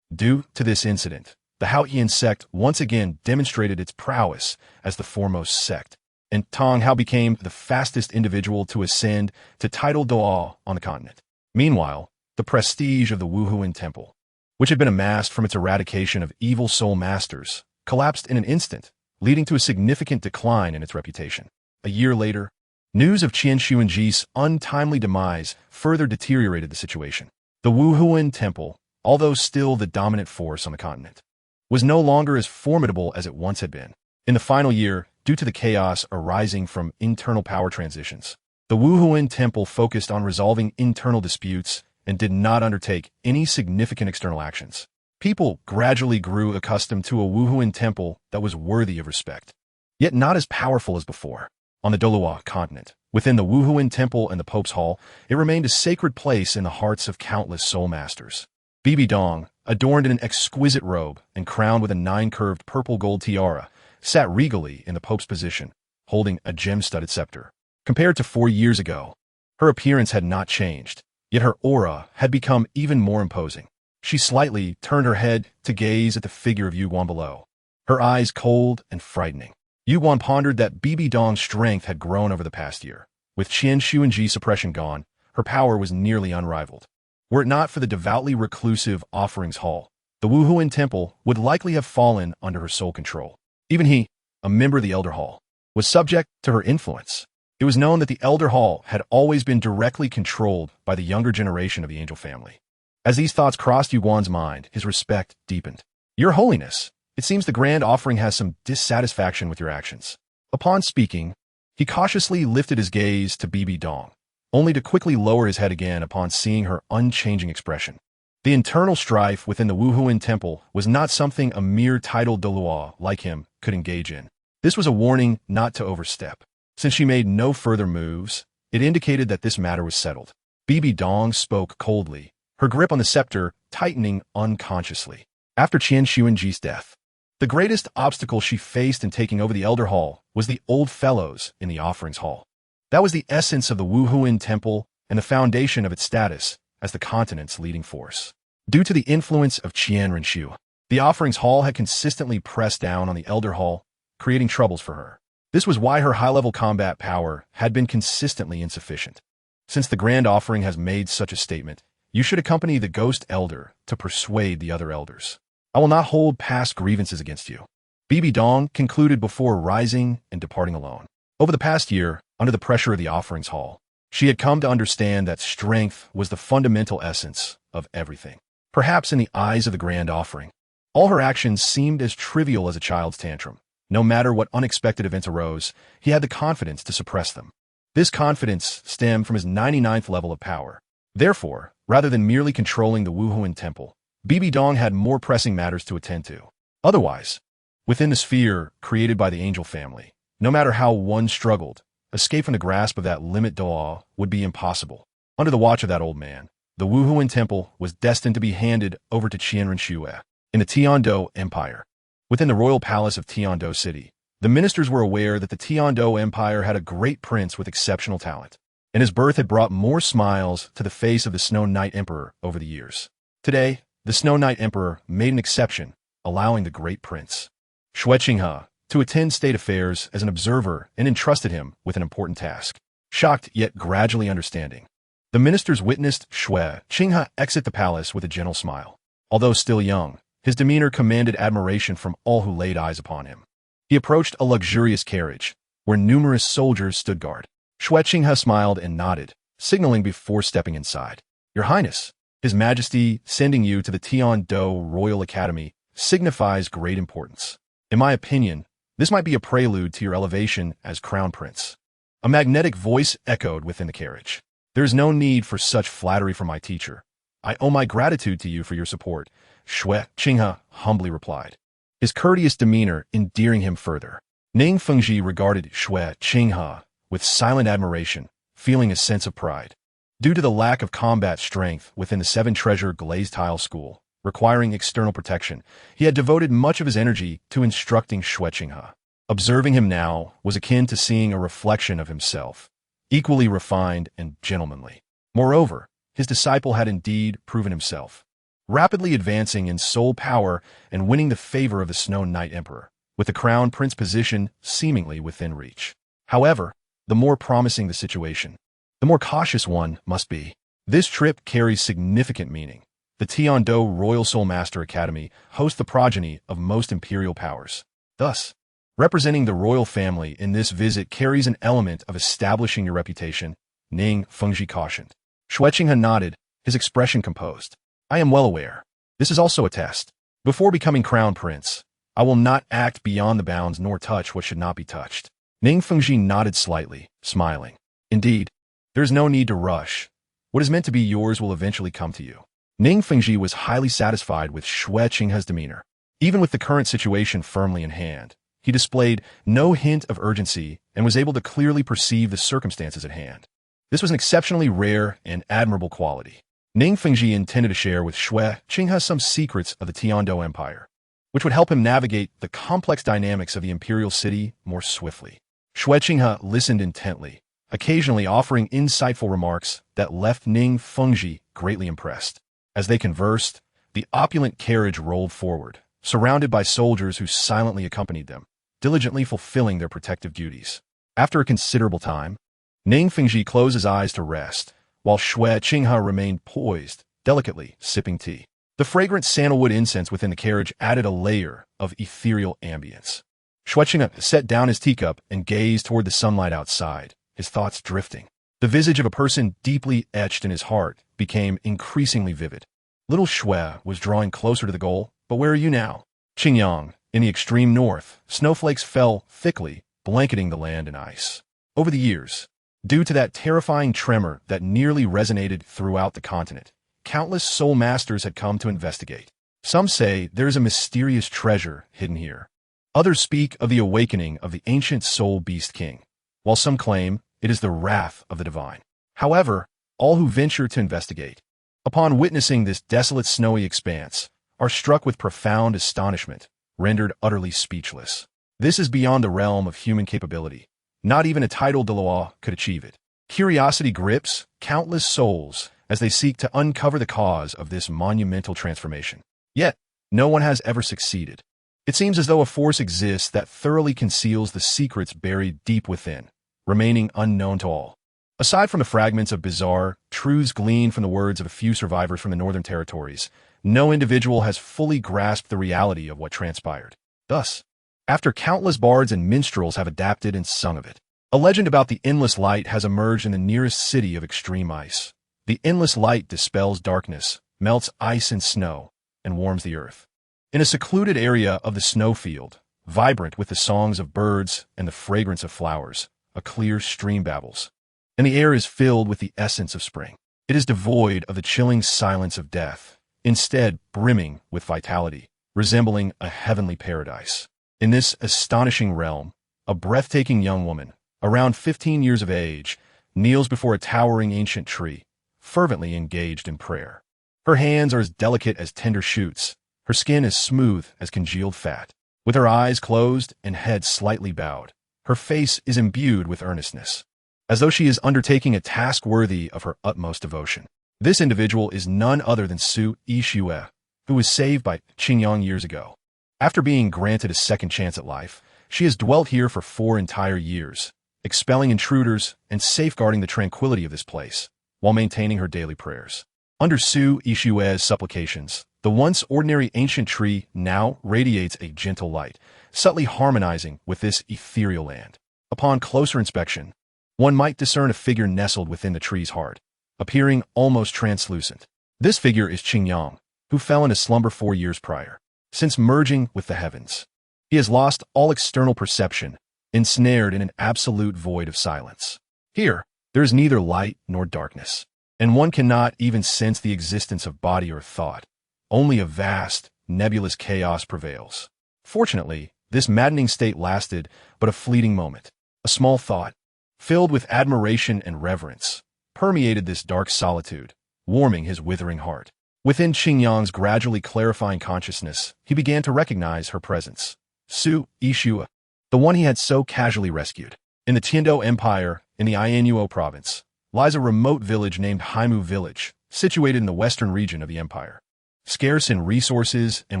Due to this incident, the Haoyan sect once again demonstrated its prowess as the foremost sect, and Tong Hao became the fastest individual to ascend to title Doluo on the continent. Meanwhile, the prestige of the Wuhuan Temple, which had been amassed from its eradication of evil soul masters, collapsed in an instant, leading to a significant decline in its reputation. A year later, news of Qian Xuanji's untimely demise further deteriorated the situation. The Wuhuan Temple, although still the dominant force on the continent, was no longer as formidable as it once had been. In the final year, due to the chaos arising from internal power transitions, the Wuhuan Temple focused on resolving internal disputes and did not undertake any significant external actions. People gradually grew accustomed to a Wuhuan Temple that was worthy of respect, yet not as powerful as before. On the Doluo continent, within the Wuhuan Temple and the Pope's Hall, it remained a sacred place in the hearts of countless soul masters. Bibi Dong, adorned in an exquisite robe and crowned with a 9-curved purple-gold tiara, sat regally in the Pope's position, holding a gem-studded scepter. Compared to 4 years ago, her appearance had not changed, yet her aura had become even more imposing. She slightly turned her head to gaze at the figure of Yu Guan below, her eyes cold and frightening. Yu Guan pondered that Bibi Dong's strength had grown over the past year. With Qian Xuanji's suppression gone, her power was nearly unrivaled. Were it not for the devoutly reclusive Offerings Hall, the Wuhuan Temple would likely have fallen under her sole control. Even he, a member of the Elder Hall, was subject to her influence. It was known that the Elder Hall had always been directly controlled by the younger generation of the Angel family. As these thoughts crossed Yu Guan's mind, his respect deepened. "Your Holiness," It seems the grand offering has some dissatisfaction with your actions. Upon speaking, he cautiously lifted his gaze to Bibi Dong, only to quickly lower his head again upon seeing her unchanging expression. The internal strife within the Wuhuan temple was not something a mere titled Doluo like him could engage in. This was a warning not to overstep. Since she made no further moves, it indicated that this matter was settled. Bibi Dong spoke coldly, her grip on the scepter tightening unconsciously. After Qian Xuanji's death, the greatest obstacle she faced in taking over the Elder Hall was the old fellows in the Offerings Hall. That was the essence of the Wuhuan Temple and the foundation of its status as the continent's leading force. Due to the influence of Qian Renshu, the Offerings Hall had consistently pressed down on the Elder Hall, creating troubles for her. This was why her high-level combat power had been consistently insufficient. Since the Grand Offering has made such a statement, you should accompany the Ghost Elder to persuade the other elders. I will not hold past grievances against you. Bibi Dong concluded before rising and departing alone. Over the past year, under the pressure of the Offerings Hall, she had come to understand that strength was the fundamental essence of everything. Perhaps in the eyes of the Grand Offering, all her actions seemed as trivial as a child's tantrum. No matter what unexpected events arose, he had the confidence to suppress them. This confidence stemmed from his 99th level of power. Therefore, rather than merely controlling the Wuhuan Temple, Bibi Dong had more pressing matters to attend to. Otherwise, within the sphere created by the angel family, no matter how one struggled, escape from the grasp of that limit Doa would be impossible. Under the watch of that old man, the Wuhuan Temple was destined to be handed over to Qian Renshue in the Tiando Empire. Within the royal palace of Tiando City, the ministers were aware that the Tiando Empire had a great prince with exceptional talent, and his birth had brought more smiles to the face of the Snow Knight Emperor over the years. Today, the Snow Knight Emperor made an exception, allowing the great prince, Xue Qinghe, to attend state affairs as an observer and entrusted him with an important task. Shocked yet gradually understanding, the ministers witnessed Xue Qinghe exit the palace with a gentle smile. Although still young, his demeanor commanded admiration from all who laid eyes upon him. He approached a luxurious carriage, where numerous soldiers stood guard. Xue Qinghe smiled and nodded, signaling before stepping inside. Your Highness, His Majesty sending you to the Tiando Royal Academy signifies great importance. In my opinion, this might be a prelude to your elevation as Crown Prince. A magnetic voice echoed within the carriage. There is no need for such flattery from my teacher. I owe my gratitude to you for your support, Xue Qinghe humbly replied, his courteous demeanor endearing him further. Ning Fengji regarded Xue Qinghe with silent admiration, feeling a sense of pride. Due to the lack of combat strength within the Seven Treasure Glazed Tile School, requiring external protection, he had devoted much of his energy to instructing Xue Qinghe. Observing him now was akin to seeing a reflection of himself, equally refined and gentlemanly. Moreover, his disciple had indeed proven himself, rapidly advancing in soul power and winning the favor of the Snow Knight Emperor, with the Crown Prince position seemingly within reach. However, the more promising the situation, the more cautious one must be. This trip carries significant meaning. The Tiando Royal Soul Master Academy hosts the progeny of most imperial powers. Thus, representing the royal family in this visit carries an element of establishing your reputation, Ning Fengji cautioned. Xue Qinghe nodded, his expression composed. I am well aware. This is also a test. Before becoming Crown Prince, I will not act beyond the bounds nor touch what should not be touched. Ning Fengji nodded slightly, smiling. Indeed, there is no need to rush. What is meant to be yours will eventually come to you. Ning Fengji was highly satisfied with Xue Qinghe's demeanor. Even with the current situation firmly in hand, he displayed no hint of urgency and was able to clearly perceive the circumstances at hand. This was an exceptionally rare and admirable quality. Ning Fengji intended to share with Xue Qinghe some secrets of the Tiando Empire, which would help him navigate the complex dynamics of the imperial city more swiftly. Xue Qinghe listened intently, occasionally offering insightful remarks that left Ning Fengji greatly impressed. As they conversed, the opulent carriage rolled forward, surrounded by soldiers who silently accompanied them, diligently fulfilling their protective duties. After a considerable time, Ning Fengji closed his eyes to rest, while Xue Qinghe remained poised, delicately sipping tea. The fragrant sandalwood incense within the carriage added a layer of ethereal ambience. Xue Qinghe set down his teacup and gazed toward the sunlight outside, his thoughts drifting. The visage of a person deeply etched in his heart became increasingly vivid. Little Xue was drawing closer to the goal, but where are you now? Qingyang, In the extreme north, snowflakes fell thickly, blanketing the land in ice. Over the years, due to that terrifying tremor that nearly resonated throughout the continent, countless soul masters had come to investigate. Some say there is a mysterious treasure hidden here. Others speak of the awakening of the ancient soul beast king, while some claim it is the wrath of the divine. However, all who venture to investigate, upon witnessing this desolate snowy expanse, are struck with profound astonishment, rendered utterly speechless. This is beyond the realm of human capability. Not even a title de loi could achieve it. Curiosity grips countless souls as they seek to uncover the cause of this monumental transformation. Yet, no one has ever succeeded. It seems as though a force exists that thoroughly conceals the secrets buried deep within, remaining unknown to all. Aside from the fragments of bizarre truths gleaned from the words of a few survivors from the Northern Territories, no individual has fully grasped the reality of what transpired. Thus, after countless bards and minstrels have adapted and sung of it, a legend about the endless light has emerged in the nearest city of extreme ice. The endless light dispels darkness, melts ice and snow, and warms the earth. In a secluded area of the snowfield, vibrant with the songs of birds and the fragrance of flowers, a clear stream babbles, and the air is filled with the essence of spring. It is devoid of the chilling silence of death, instead brimming with vitality, resembling a heavenly paradise. In this astonishing realm, a breathtaking young woman, around 15 years of age, kneels before a towering ancient tree, fervently engaged in prayer. Her hands are as delicate as tender shoots, her skin as smooth as congealed fat. With her eyes closed and head slightly bowed, her face is imbued with earnestness, as though she is undertaking a task worthy of her utmost devotion. This individual is none other than SoloedEvil, who was saved by Qingyang years ago. After being granted a second chance at life, she has dwelt here for 4 entire years, expelling intruders and safeguarding the tranquility of this place, while maintaining her daily prayers. Under SoloedEvil's supplications, the once ordinary ancient tree now radiates a gentle light, subtly harmonizing with this ethereal land. Upon closer inspection, one might discern a figure nestled within the tree's heart, appearing almost translucent. This figure is Qingyang, who fell into slumber 4 years prior. Since merging with the heavens, he has lost all external perception, ensnared in an absolute void of silence. Here, there is neither light nor darkness, and one cannot even sense the existence of body or thought. Only a vast, nebulous chaos prevails. Fortunately, this maddening state lasted but a fleeting moment. A small thought, filled with admiration and reverence, permeated this dark solitude, warming his withering heart. Within Qingyang's gradually clarifying consciousness, he began to recognize her presence. SoloedEvil, the one he had so casually rescued. In the Tiando Empire, in the Ianuo province, lies a remote village named Haimu Village, situated in the western region of the empire. Scarce in resources and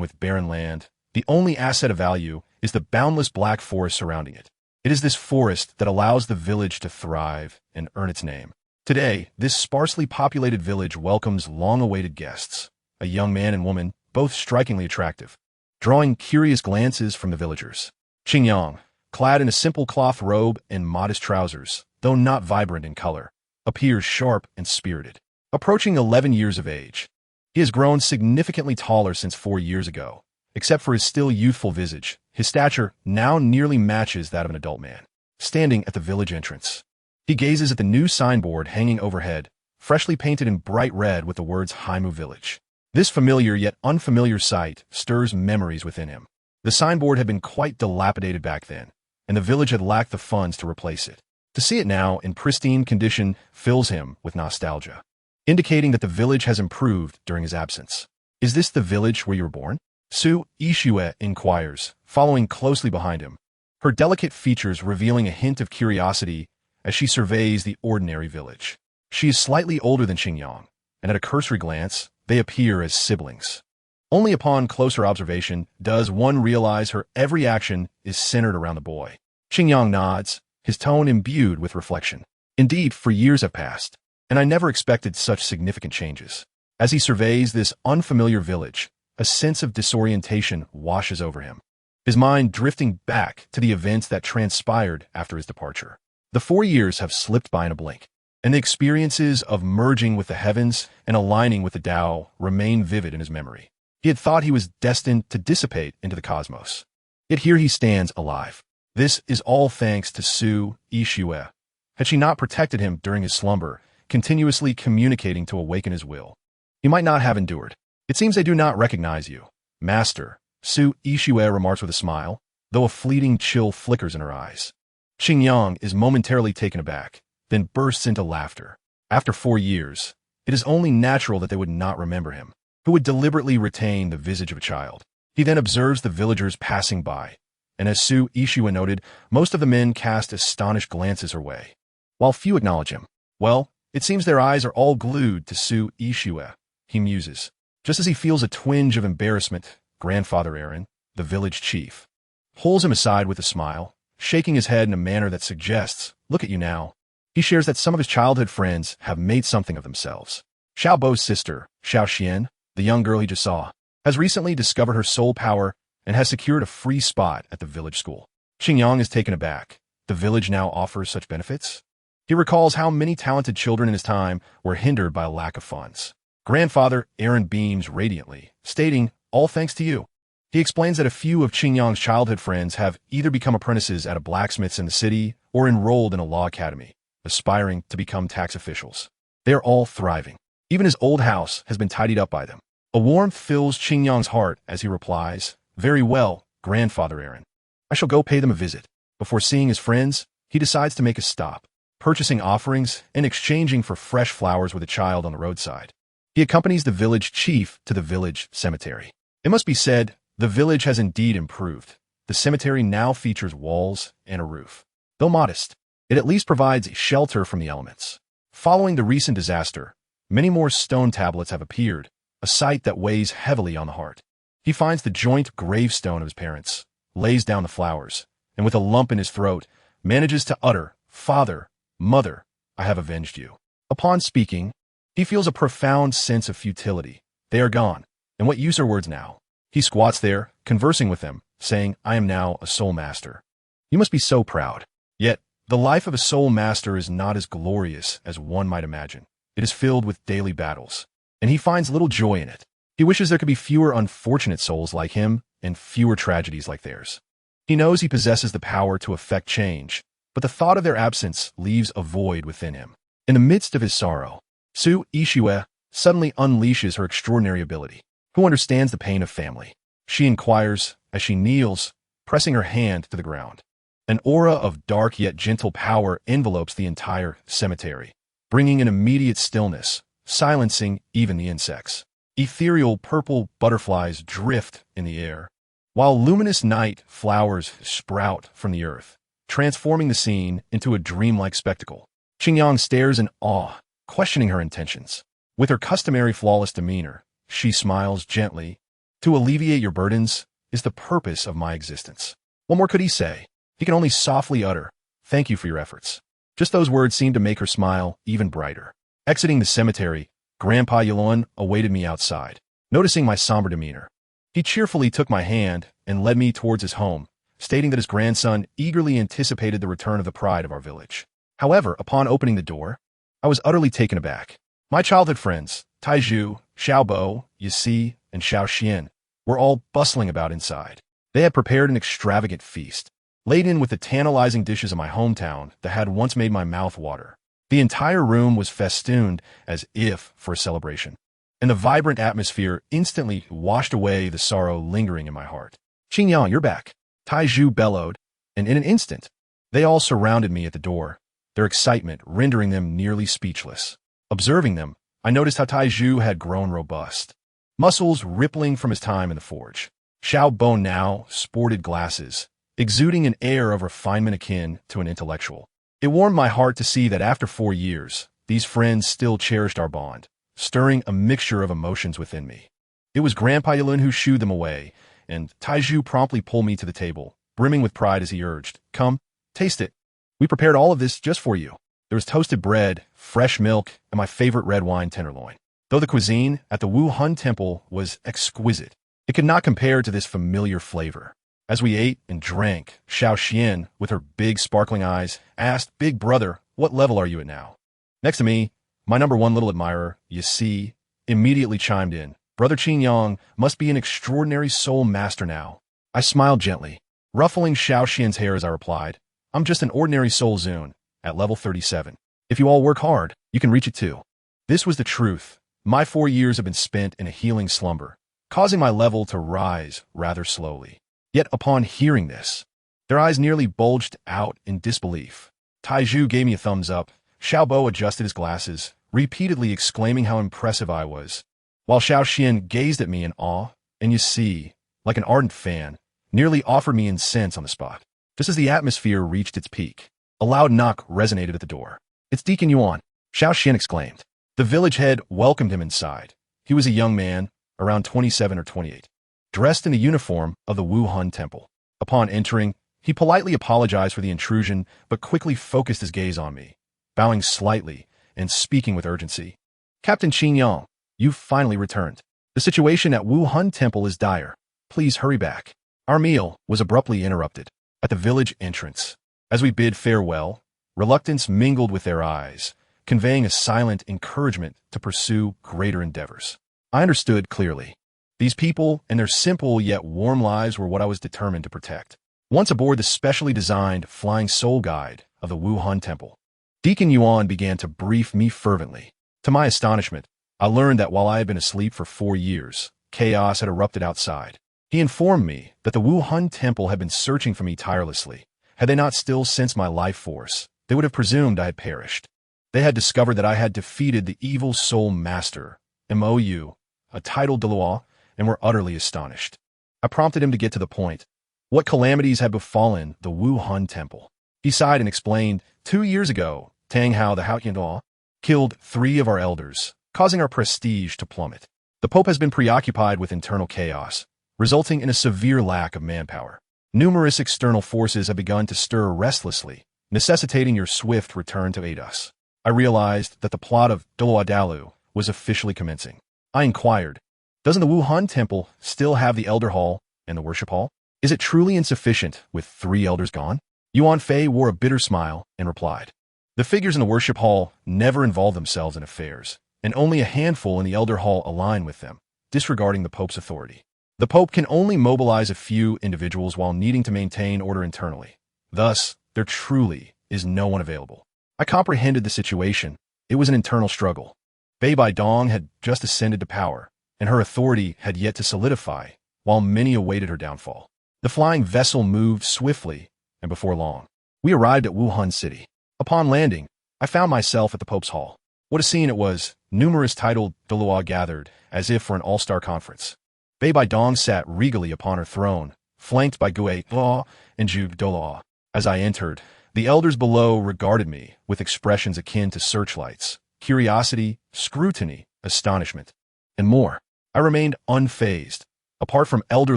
with barren land, the only asset of value is the boundless black forest surrounding it. It is this forest that allows the village to thrive and earn its name. Today, this sparsely populated village welcomes long-awaited guests, a young man and woman, both strikingly attractive, drawing curious glances from the villagers. Qingyang, clad in a simple cloth robe and modest trousers, though not vibrant in color, appears sharp and spirited. Approaching 11 years of age, he has grown significantly taller since 4 years ago. Except for his still youthful visage, his stature now nearly matches that of an adult man. Standing at the village entrance, he gazes at the new signboard hanging overhead, freshly painted in bright red with the words Haimu Village. This familiar yet unfamiliar sight stirs memories within him. The signboard had been quite dilapidated back then, and the village had lacked the funds to replace it. To see it now in pristine condition fills him with nostalgia, indicating that the village has improved during his absence. Is this the village where you were born? SoloedEvil inquires, following closely behind him, her delicate features revealing a hint of curiosity as she surveys the ordinary village. She is slightly older than Qingyang, and at a cursory glance, they appear as siblings. Only upon closer observation does one realize her every action is centered around the boy. Qingyang nods, his tone imbued with reflection. Indeed, for years have passed, and I never expected such significant changes. As he surveys this unfamiliar village, a sense of disorientation washes over him, his mind drifting back to the events that transpired after his departure. The 4 years have slipped by in a blink, and the experiences of merging with the heavens and aligning with the Tao remain vivid in his memory. He had thought he was destined to dissipate into the cosmos, Yet here he stands alive. This is all thanks to SoloedEvil. Had she not protected him during his slumber, continuously communicating to awaken his will, he might not have endured. It seems they do not recognize you, Master, SoloedEvil remarks with a smile, though a fleeting chill flickers in her eyes. Xingyang is momentarily taken aback, then bursts into laughter. After 4 years, it is only natural that they would not remember him, who would deliberately retain the visage of a child. He then observes the villagers passing by, and as SoloedEvil noted, most of the men cast astonished glances her way, while few acknowledge him. Well, it seems their eyes are all glued to SoloedEvil, he muses, just as he feels a twinge of embarrassment. Grandfather Aaron, the village chief, pulls him aside with a smile, shaking his head in a manner that suggests, look at you now. He shares that some of his childhood friends have made something of themselves. Xiao Bo's sister, Xiao Xian, the young girl he just saw, has recently discovered her soul power and has secured a free spot at the village school. Xingyang is taken aback. The village now offers such benefits? He recalls how many talented children in his time were hindered by a lack of funds. Grandfather Aaron beams radiantly, stating, all thanks to you. He explains that a few of Xingyang's childhood friends have either become apprentices at a blacksmith's in the city or enrolled in a law academy, aspiring to become tax officials. They are all thriving. Even his old house has been tidied up by them. A warmth fills Xingyang's heart as he replies, very well, Grandfather Aaron. I shall go pay them a visit. Before seeing his friends, he decides to make a stop, purchasing offerings and exchanging for fresh flowers with a child on the roadside. He accompanies the village chief to the village cemetery. It must be said, the village has indeed improved. The cemetery now features walls and a roof. Though modest, it at least provides shelter from the elements. Following the recent disaster, many more stone tablets have appeared, a sight that weighs heavily on the heart. He finds the joint gravestone of his parents, lays down the flowers, and with a lump in his throat, manages to utter, Father, Mother, I have avenged you. Upon speaking, he feels a profound sense of futility. They are gone, and what use are words now? He squats there, conversing with them, saying, I am now a soul master. You must be so proud. Yet, the life of a soul master is not as glorious as one might imagine. It is filled with daily battles, and he finds little joy in it. He wishes there could be fewer unfortunate souls like him and fewer tragedies like theirs. He knows he possesses the power to effect change, but the thought of their absence leaves a void within him. In the midst of his sorrow, SoloedEvil suddenly unleashes her extraordinary ability. Who understands the pain of family? She inquires as she kneels, pressing her hand to the ground. An aura of dark yet gentle power envelopes the entire cemetery, bringing an immediate stillness, silencing even the insects. Ethereal purple butterflies drift in the air, while luminous night flowers sprout from the earth, transforming the scene into a dreamlike spectacle. Xingyang stares in awe, questioning her intentions. With her customary flawless demeanor, she smiles gently. To alleviate your burdens is the purpose of my existence. What more could he say? He can only softly utter, thank you for your efforts. Just those words seemed to make her smile even brighter. Exiting the cemetery, Grandpa Yulon awaited me outside. Noticing my somber demeanor, he cheerfully took my hand and led me towards his home, stating that his grandson eagerly anticipated the return of the pride of our village. However, upon opening the door, I was utterly taken aback. My childhood friends, Taiju, Xiao Bo, Yisi, and Xiao Xian, were all bustling about inside. They had prepared an extravagant feast, laden with the tantalizing dishes of my hometown that had once made my mouth water. The entire room was festooned as if for a celebration, and the vibrant atmosphere instantly washed away the sorrow lingering in my heart. Xingyang, you're back, Taiju bellowed, and in an instant, they all surrounded me at the door, their excitement rendering them nearly speechless. Observing them, I noticed how Taiju had grown robust, muscles rippling from his time in the forge. Xiao Bo now sported glasses, exuding an air of refinement akin to an intellectual. It warmed my heart to see that after 4 years, these friends still cherished our bond, stirring a mixture of emotions within me. It was Grandpa Yulun who shooed them away, and Taiju promptly pulled me to the table, brimming with pride as he urged, come, taste it. We prepared all of this just for you. There was toasted bread, fresh milk, and my favorite red wine tenderloin. Though the cuisine at the Wuhan temple was exquisite, it could not compare to this familiar flavor. As we ate and drank, Xiao Xian, with her big sparkling eyes, asked, Big brother, what level are you at now? Next to me, my number one little admirer, Yisi, immediately chimed in. Brother Xingyang must be an extraordinary soul master now. I smiled gently. ruffling Xiao Xian's hair as I replied, I'm just an ordinary Soul Zune, at level 37. If you all work hard, you can reach it too. This was the truth. My 4 years have been spent in a healing slumber, causing my level to rise rather slowly. Yet upon hearing this, their eyes nearly bulged out in disbelief. Taiju gave me a thumbs up. Xiaobo adjusted his glasses, repeatedly exclaiming how impressive I was, while Xiao Xian gazed at me in awe, and you see, like an ardent fan, nearly offered me incense on the spot. Just as the atmosphere reached its peak, a loud knock resonated at the door. It's Deacon Yuan, Xiao Xian exclaimed. The village head welcomed him inside. He was a young man, around 27 or 28, dressed in the uniform of the Wuhan Temple. Upon entering, he politely apologized for the intrusion, but quickly focused his gaze on me, bowing slightly and speaking with urgency. Captain Qin Yang, you've finally returned. The situation at Wuhan Temple is dire. Please hurry back. Our meal was abruptly interrupted at the village entrance. As we bid farewell, reluctance mingled with their eyes, conveying a silent encouragement to pursue greater endeavors. I understood clearly. These people and their simple yet warm lives were what I was determined to protect. Once aboard the specially designed Flying Soul Guide of the Wuhan Temple, Deacon Yuan began to brief me fervently. To my astonishment, I learned that while I had been asleep for 4 years, chaos had erupted outside. He informed me that the Wuhan Temple had been searching for me tirelessly. Had they not still sensed my life force, they would have presumed I had perished. They had discovered that I had defeated the evil soul master, MOU, a titled Deluo, and were utterly astonished. I prompted him to get to the point. What calamities had befallen the Wuhan Temple? He sighed and explained, 2 years ago, Tang Hao the Haotian killed 3 of our elders, causing our prestige to plummet. The Pope has been preoccupied with internal chaos, resulting in a severe lack of manpower. Numerous external forces have begun to stir restlessly, necessitating your swift return to aid us. I realized that the plot of Dalu was officially commencing. I inquired, doesn't the Wuhan Temple still have the Elder Hall and the Worship Hall? Is it truly insufficient with 3 elders gone? Yuan Fei wore a bitter smile and replied, the figures in the Worship Hall never involve themselves in affairs, and only a handful in the Elder Hall align with them, disregarding the Pope's authority. The Pope can only mobilize a few individuals while needing to maintain order internally. Thus, there truly is no one available. I comprehended the situation. It was an internal struggle. Bei Baidong had just ascended to power, and her authority had yet to solidify, while many awaited her downfall. The flying vessel moved swiftly, and before long, we arrived at Wuhan City. Upon landing, I found myself at the Pope's Hall. What a scene it was! Numerous titled Deluo gathered, as if for an all-star conference. Bei Baidong sat regally upon her throne, flanked by Gui Luo and Zhu Doluo. As I entered, the elders below regarded me with expressions akin to searchlights, curiosity, scrutiny, astonishment, and more. I remained unfazed. Apart from Elder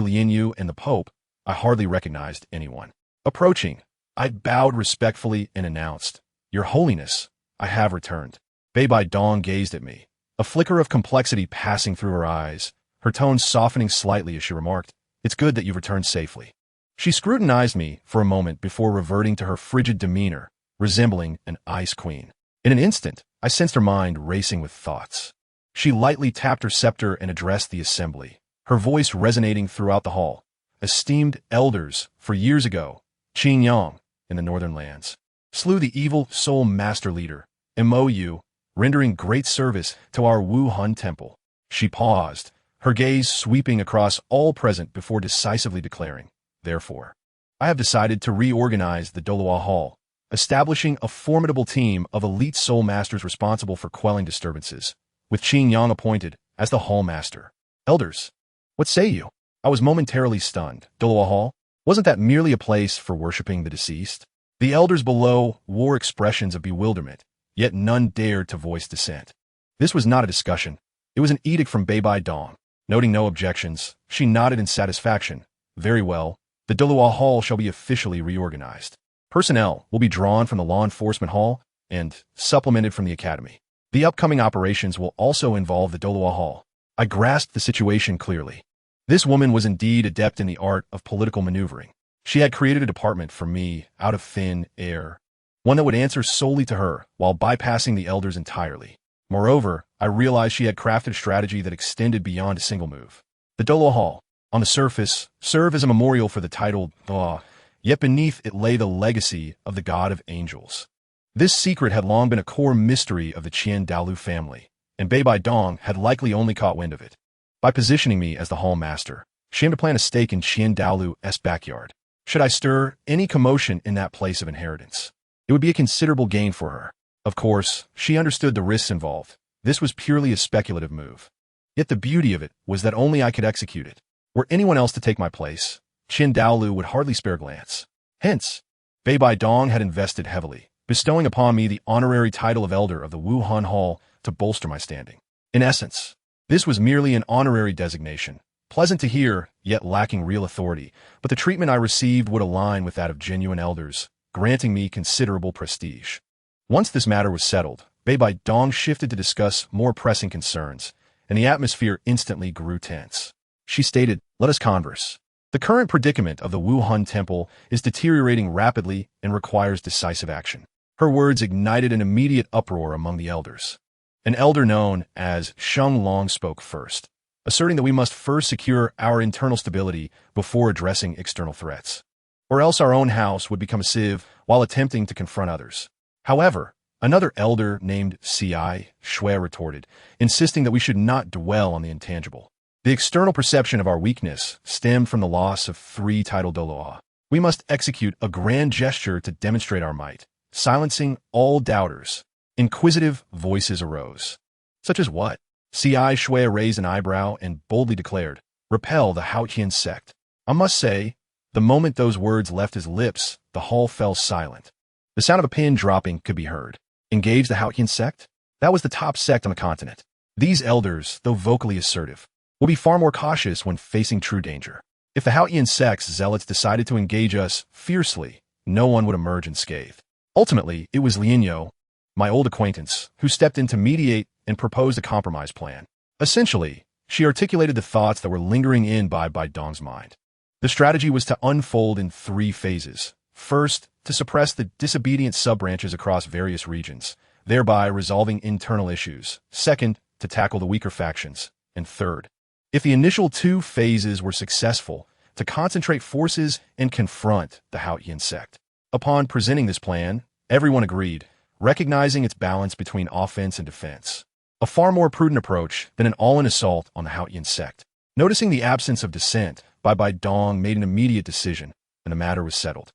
Lianyu and the Pope, I hardly recognized anyone. Approaching, I bowed respectfully and announced, Your Holiness, I have returned. Bei Baidong gazed at me, a flicker of complexity passing through her eyes, her tone softening slightly as she remarked, It's good that you've returned safely. She scrutinized me for a moment before reverting to her frigid demeanor, resembling an ice queen. In an instant, I sensed her mind racing with thoughts. She lightly tapped her scepter and addressed the assembly, her voice resonating throughout the hall. Esteemed elders, for years ago, Qin Yang, in the northern lands, slew the evil soul master leader, MOU, rendering great service to our Wuhan Temple. She paused, her gaze sweeping across all present before decisively declaring, Therefore, I have decided to reorganize the Doluo Hall, establishing a formidable team of elite soul masters responsible for quelling disturbances, with Qin Yang appointed as the hall master. Elders, what say you? I was momentarily stunned. Doluo Hall? Wasn't that merely a place for worshipping the deceased? The elders below wore expressions of bewilderment, yet none dared to voice dissent. This was not a discussion. It was an edict from Bei Baidong. Noting no objections, she nodded in satisfaction. Very well, the Doluo Hall shall be officially reorganized. Personnel will be drawn from the Law Enforcement Hall and supplemented from the Academy. The upcoming operations will also involve the Doluo Hall. I grasped the situation clearly. This woman was indeed adept in the art of political maneuvering. She had created a department for me out of thin air, one that would answer solely to her while bypassing the elders entirely. Moreover, I realized she had crafted a strategy that extended beyond a single move. The Doluo Hall, on the surface, served as a memorial for the titled yet beneath it lay the legacy of the god of angels. This secret had long been a core mystery of the Qian Daolu family, and Bei Bai Dong had likely only caught wind of it. By positioning me as the hall master, she aimed to plant a stake in Qian Daolu's backyard. Should I stir any commotion in that place of inheritance, it would be a considerable gain for her. Of course, she understood the risks involved. This was purely a speculative move. Yet the beauty of it was that only I could execute it. Were anyone else to take my place, Qian Daolu would hardly spare a glance. Hence, Bei Bai Dong had invested heavily, bestowing upon me the honorary title of Elder of the Wuhan Hall to bolster my standing. In essence, this was merely an honorary designation, pleasant to hear, yet lacking real authority, but the treatment I received would align with that of genuine elders, granting me considerable prestige. Once this matter was settled, Bei Bai Dong shifted to discuss more pressing concerns, and the atmosphere instantly grew tense. She stated, "Let us converse. The current predicament of the Wuhan temple is deteriorating rapidly and requires decisive action." Her words ignited an immediate uproar among the elders. An elder known as Sheng Long spoke first, asserting that we must first secure our internal stability before addressing external threats, or else our own house would become a sieve while attempting to confront others. However, another elder named C.I. Shui retorted, insisting that we should not dwell on the intangible. The external perception of our weakness stemmed from the loss of 3 title Doloa. We must execute a grand gesture to demonstrate our might, silencing all doubters. Inquisitive voices arose. Such as what? C.I. Shui raised an eyebrow and boldly declared, "Repel the Haotian sect." I must say, the moment those words left his lips, the hall fell silent. The sound of a pin dropping could be heard. Engage the Haotian sect? That was the top sect on the continent. These elders, though vocally assertive, will be far more cautious when facing true danger. If the Haotian sect's zealots decided to engage us fiercely, no one would emerge unscathed. Ultimately, it was Lianyo, my old acquaintance, who stepped in to mediate and proposed a compromise plan. Essentially, she articulated the thoughts that were lingering in Bai Dong's mind. The strategy was to unfold in 3 phases. First, to suppress the disobedient sub-branches across various regions, thereby resolving internal issues. Second, to tackle the weaker factions. And third, if the initial 2 phases were successful, to concentrate forces and confront the Haotian sect. Upon presenting this plan, everyone agreed, recognizing its balance between offense and defense. A far more prudent approach than an all-in assault on the Haotian sect. Noticing the absence of dissent, Bai Dong made an immediate decision, and the matter was settled.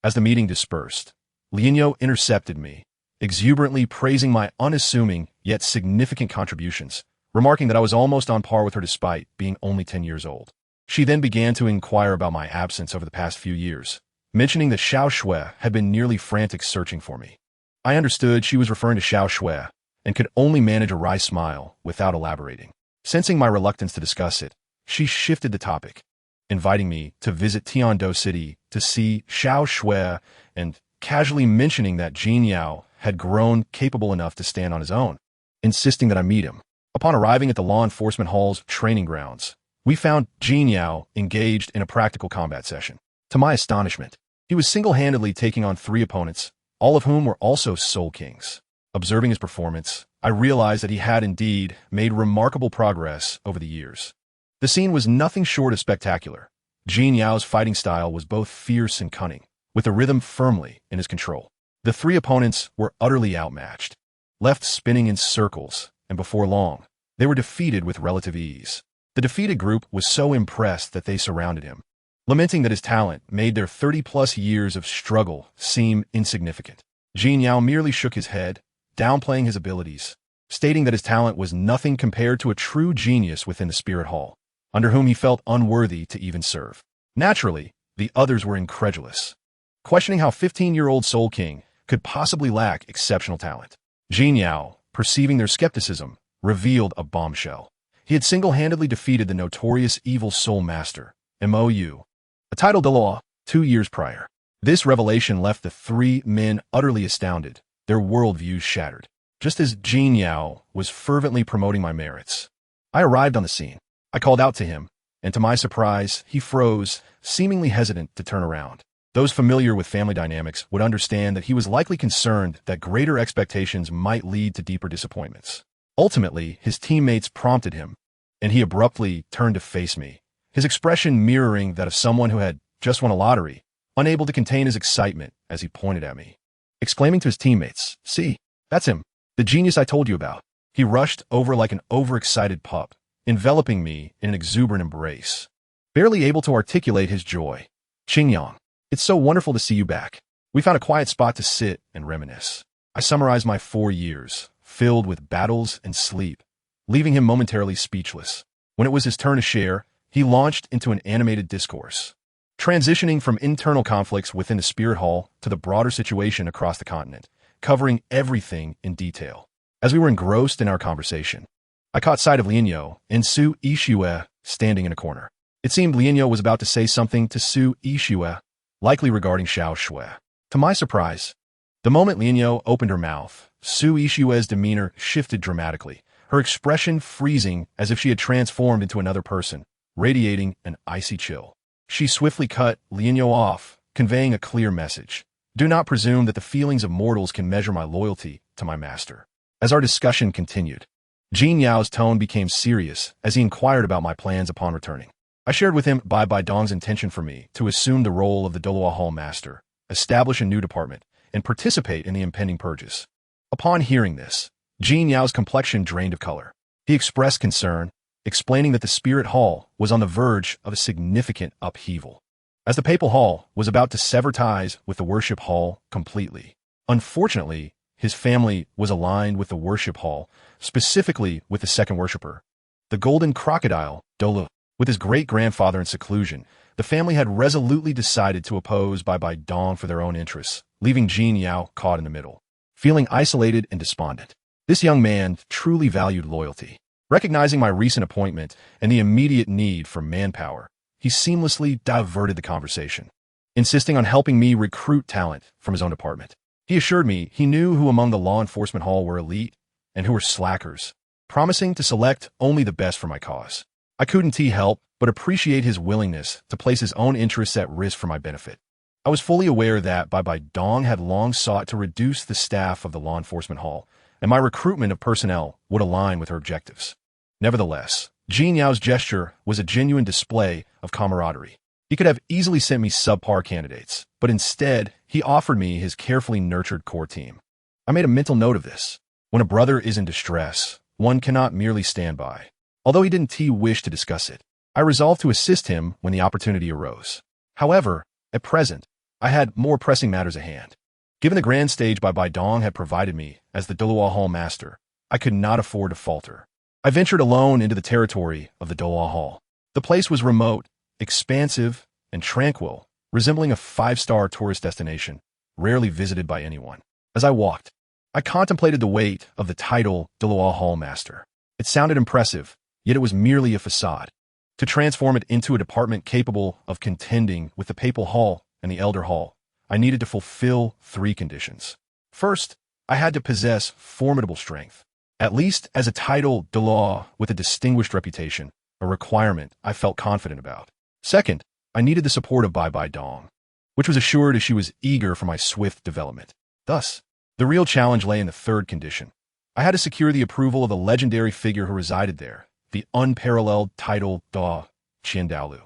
As the meeting dispersed, Lianyo intercepted me, exuberantly praising my unassuming yet significant contributions, remarking that I was almost on par with her despite being only 10 years old. She then began to inquire about my absence over the past few years, mentioning that Xiao Shui had been nearly frantic searching for me. I understood she was referring to Xiao Shui, and could only manage a wry smile without elaborating. Sensing my reluctance to discuss it, she shifted the topic, inviting me to visit Tiando City to see Xiao Shui and casually mentioning that Jin Yao had grown capable enough to stand on his own, insisting that I meet him. Upon arriving at the law enforcement hall's training grounds, we found Jin Yao engaged in a practical combat session. To my astonishment, he was single-handedly taking on 3 opponents, all of whom were also Soul Kings. Observing his performance, I realized that he had indeed made remarkable progress over the years. The scene was nothing short of spectacular. Jin Yao's fighting style was both fierce and cunning, with the rhythm firmly in his control. The 3 opponents were utterly outmatched, left spinning in circles, and before long, they were defeated with relative ease. The defeated group was so impressed that they surrounded him, lamenting that his talent made their 30-plus years of struggle seem insignificant. Jin Yao merely shook his head, downplaying his abilities, stating that his talent was nothing compared to a true genius within the Spirit Hall, under whom he felt unworthy to even serve. Naturally, the others were incredulous, questioning how 15-year-old Soul King could possibly lack exceptional talent. Jin Yao, perceiving their skepticism, revealed a bombshell. He had single-handedly defeated the notorious evil Soul Master, MOU, a title de law, 2 years prior. This revelation left the 3 men utterly astounded, their worldviews shattered. Just as Jin Yao was fervently promoting my merits, I arrived on the scene. I called out to him, and to my surprise, he froze, seemingly hesitant to turn around. Those familiar with family dynamics would understand that he was likely concerned that greater expectations might lead to deeper disappointments. Ultimately, his teammates prompted him, and he abruptly turned to face me, his expression mirroring that of someone who had just won a lottery, unable to contain his excitement as he pointed at me, exclaiming to his teammates, "See, that's him, the genius I told you about." He rushed over like an overexcited pup, enveloping me in an exuberant embrace, barely able to articulate his joy. "Qingyang, it's so wonderful to see you back. We found a quiet spot to sit and reminisce." I summarized my 4 years, filled with battles and sleep, leaving him momentarily speechless. When it was his turn to share, he launched into an animated discourse, transitioning from internal conflicts within the Spirit Hall to the broader situation across the continent, covering everything in detail. As we were engrossed in our conversation, I caught sight of Lianyo and Su Yixue standing in a corner. It seemed Lianyo was about to say something to Su Yixue, likely regarding Xiao Shui. To my surprise, the moment Lianyo opened her mouth, Su Yixue's demeanor shifted dramatically, her expression freezing as if she had transformed into another person, radiating an icy chill. She swiftly cut Lianyo off, conveying a clear message. "Do not presume that the feelings of mortals can measure my loyalty to my master." As our discussion continued, Jin Yao's tone became serious as he inquired about my plans upon returning. I shared with him Bai Bai Dong's intention for me to assume the role of the Doluo Hall Master, establish a new department, and participate in the impending purges. Upon hearing this, Jin Yao's complexion drained of color. He expressed concern, explaining that the Spirit Hall was on the verge of a significant upheaval, as the Papal Hall was about to sever ties with the Worship Hall completely. Unfortunately, his family was aligned with the Worship Hall, specifically with the second worshipper, the Golden Crocodile, Dolu. With his great-grandfather in seclusion, the family had resolutely decided to oppose Bai Bai Dong for their own interests, leaving Jin Yao caught in the middle, feeling isolated and despondent. This young man truly valued loyalty. Recognizing my recent appointment and the immediate need for manpower, he seamlessly diverted the conversation, insisting on helping me recruit talent from his own department. He assured me he knew who among the law enforcement hall were elite and who were slackers, promising to select only the best for my cause. I couldn't help but appreciate his willingness to place his own interests at risk for my benefit. I was fully aware that Bai Bai Dong had long sought to reduce the staff of the law enforcement hall, and my recruitment of personnel would align with her objectives. Nevertheless, Jin Yao's gesture was a genuine display of camaraderie. He could have easily sent me subpar candidates, but instead, he offered me his carefully nurtured core team. I made a mental note of this. When a brother is in distress, one cannot merely stand by. Although he didn't wish to discuss it, I resolved to assist him when the opportunity arose. However, at present, I had more pressing matters at hand. Given the grand stage Bai Bai Dong had provided me as the Doluo Hall Master, I could not afford to falter. I ventured alone into the territory of the Doluo Hall. The place was remote, expansive, and tranquil, resembling a 5-star tourist destination, rarely visited by anyone. As I walked, I contemplated the weight of the title Doluo Hall Master. It sounded impressive, yet it was merely a facade. To transform it into a department capable of contending with the Papal Hall and the Elder Hall, I needed to fulfill 3 conditions. First, I had to possess formidable strength, at least as a title de law with a distinguished reputation, a requirement I felt confident about. Second, I needed the support of Bai Bai Dong, which was assured as she was eager for my swift development. Thus, the real challenge lay in the third condition. I had to secure the approval of the legendary figure who resided there, the unparalleled title Da Qiandaolu.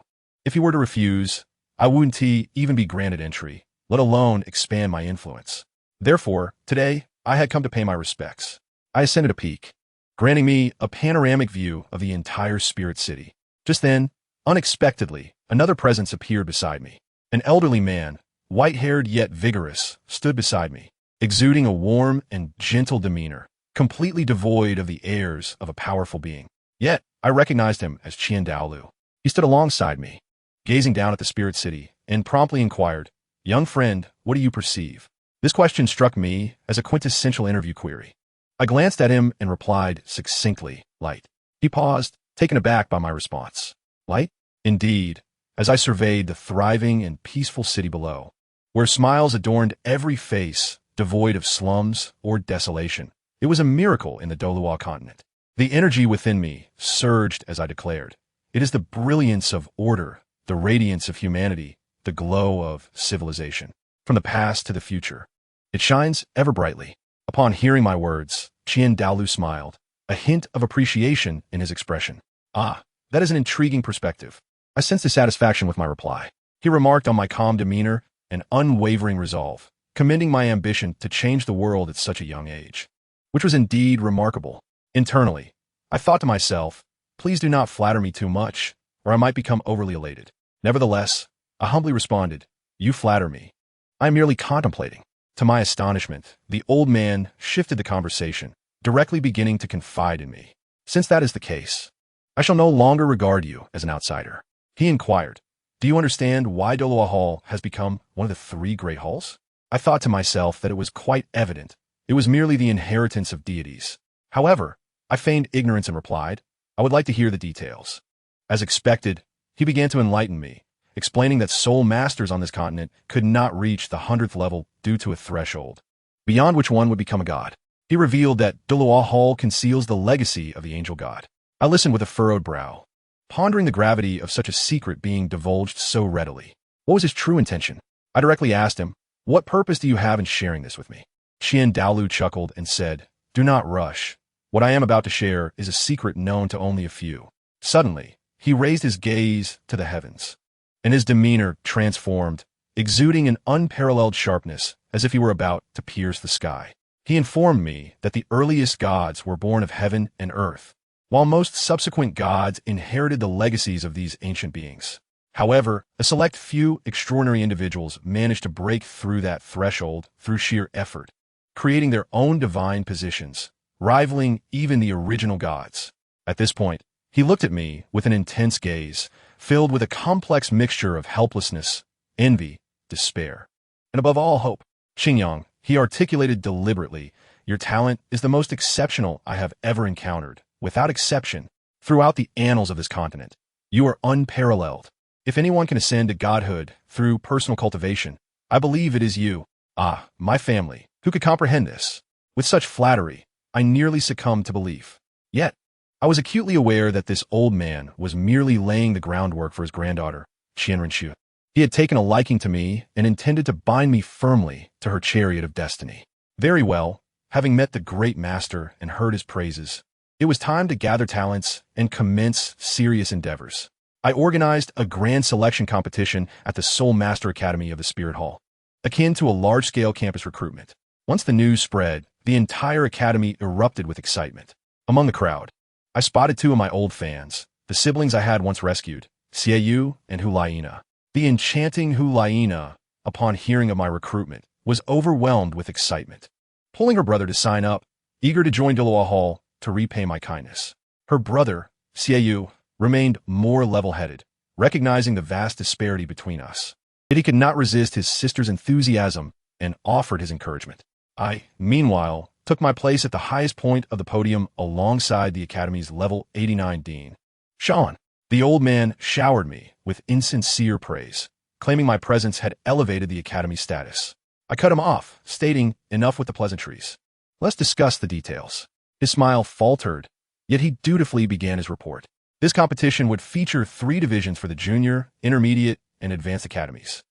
If he were to refuse, I wouldn't even be granted entry, let alone expand my influence. Therefore, today, I had come to pay my respects. I ascended a peak, granting me a panoramic view of the entire Spirit City. Just then, unexpectedly, another presence appeared beside me. An elderly man, white-haired yet vigorous, stood beside me, exuding a warm and gentle demeanor, completely devoid of the airs of a powerful being. Yet, I recognized him as Qiandaolu. He stood alongside me, gazing down at the Spirit City, and promptly inquired, "Young friend, what do you perceive?" This question struck me as a quintessential interview query. I glanced at him and replied succinctly, "Light." He paused, taken aback by my response. Light? Indeed, as I surveyed the thriving and peaceful city below, where smiles adorned every face, devoid of slums or desolation. It was a miracle in the Doluo continent. The energy within me surged as I declared, "It is the brilliance of order, the radiance of humanity, the glow of civilization. From the past to the future, it shines ever brightly." Upon hearing my words, Qiandaolu smiled, a hint of appreciation in his expression. "Ah, that is an intriguing perspective." I sensed dissatisfaction with my reply. He remarked on my calm demeanor, and unwavering resolve, commending my ambition to change the world at such a young age, which was indeed remarkable. Internally, I thought to myself, please do not flatter me too much, or I might become overly elated. Nevertheless, I humbly responded, you flatter me. I am merely contemplating. To my astonishment, the old man shifted the conversation, directly beginning to confide in me. Since that is the case, I shall no longer regard you as an outsider. He inquired, do you understand why Doloa Hall has become one of the 3 great halls? I thought to myself that it was quite evident. It was merely the inheritance of deities. However, I feigned ignorance and replied, I would like to hear the details. As expected, he began to enlighten me, explaining that soul masters on this continent could not reach the 100th level due to a threshold, beyond which one would become a god. He revealed that Doloa Hall conceals the legacy of the angel god. I listened with a furrowed brow, pondering the gravity of such a secret being divulged so readily. What was his true intention? I directly asked him, what purpose do you have in sharing this with me? Qian Daolu chuckled and said, do not rush. What I am about to share is a secret known to only a few. Suddenly, he raised his gaze to the heavens, and his demeanor transformed, exuding an unparalleled sharpness as if he were about to pierce the sky. He informed me that the earliest gods were born of heaven and earth, while most subsequent gods inherited the legacies of these ancient beings. However, a select few extraordinary individuals managed to break through that threshold through sheer effort, creating their own divine positions, rivaling even the original gods. At this point, he looked at me with an intense gaze, filled with a complex mixture of helplessness, envy, despair, and above all hope. Qingyang, he articulated deliberately, your talent is the most exceptional I have ever encountered, without exception, throughout the annals of this continent. You are unparalleled. If anyone can ascend to godhood through personal cultivation, I believe it is you. Ah, my family, who could comprehend this? With such flattery, I nearly succumbed to belief. Yet, I was acutely aware that this old man was merely laying the groundwork for his granddaughter, Qian Renshu. He had taken a liking to me and intended to bind me firmly to her chariot of destiny. Very well, having met the great master and heard his praises, it was time to gather talents and commence serious endeavors. I organized a grand selection competition at the Soul Master Academy of the Spirit Hall, akin to a large-scale campus recruitment. Once the news spread, the entire academy erupted with excitement. Among the crowd, I spotted 2 of my old fans, the siblings I had once rescued, Xiaoyu and Hulaina. The enchanting Hulaina, upon hearing of my recruitment, was overwhelmed with excitement, pulling her brother to sign up, eager to join Doloa Hall to repay my kindness. Her brother, Xiaoyu, remained more level-headed, recognizing the vast disparity between us. Yet he could not resist his sister's enthusiasm and offered his encouragement. I, meanwhile, took my place at the highest point of the podium alongside the Academy's level 89 dean. Sean, the old man, showered me with insincere praise, claiming my presence had elevated the Academy's status. I cut him off, stating, enough with the pleasantries. Let's discuss the details. His smile faltered, yet he dutifully began his report. This competition would feature 3 divisions for the junior, intermediate, and advanced academies,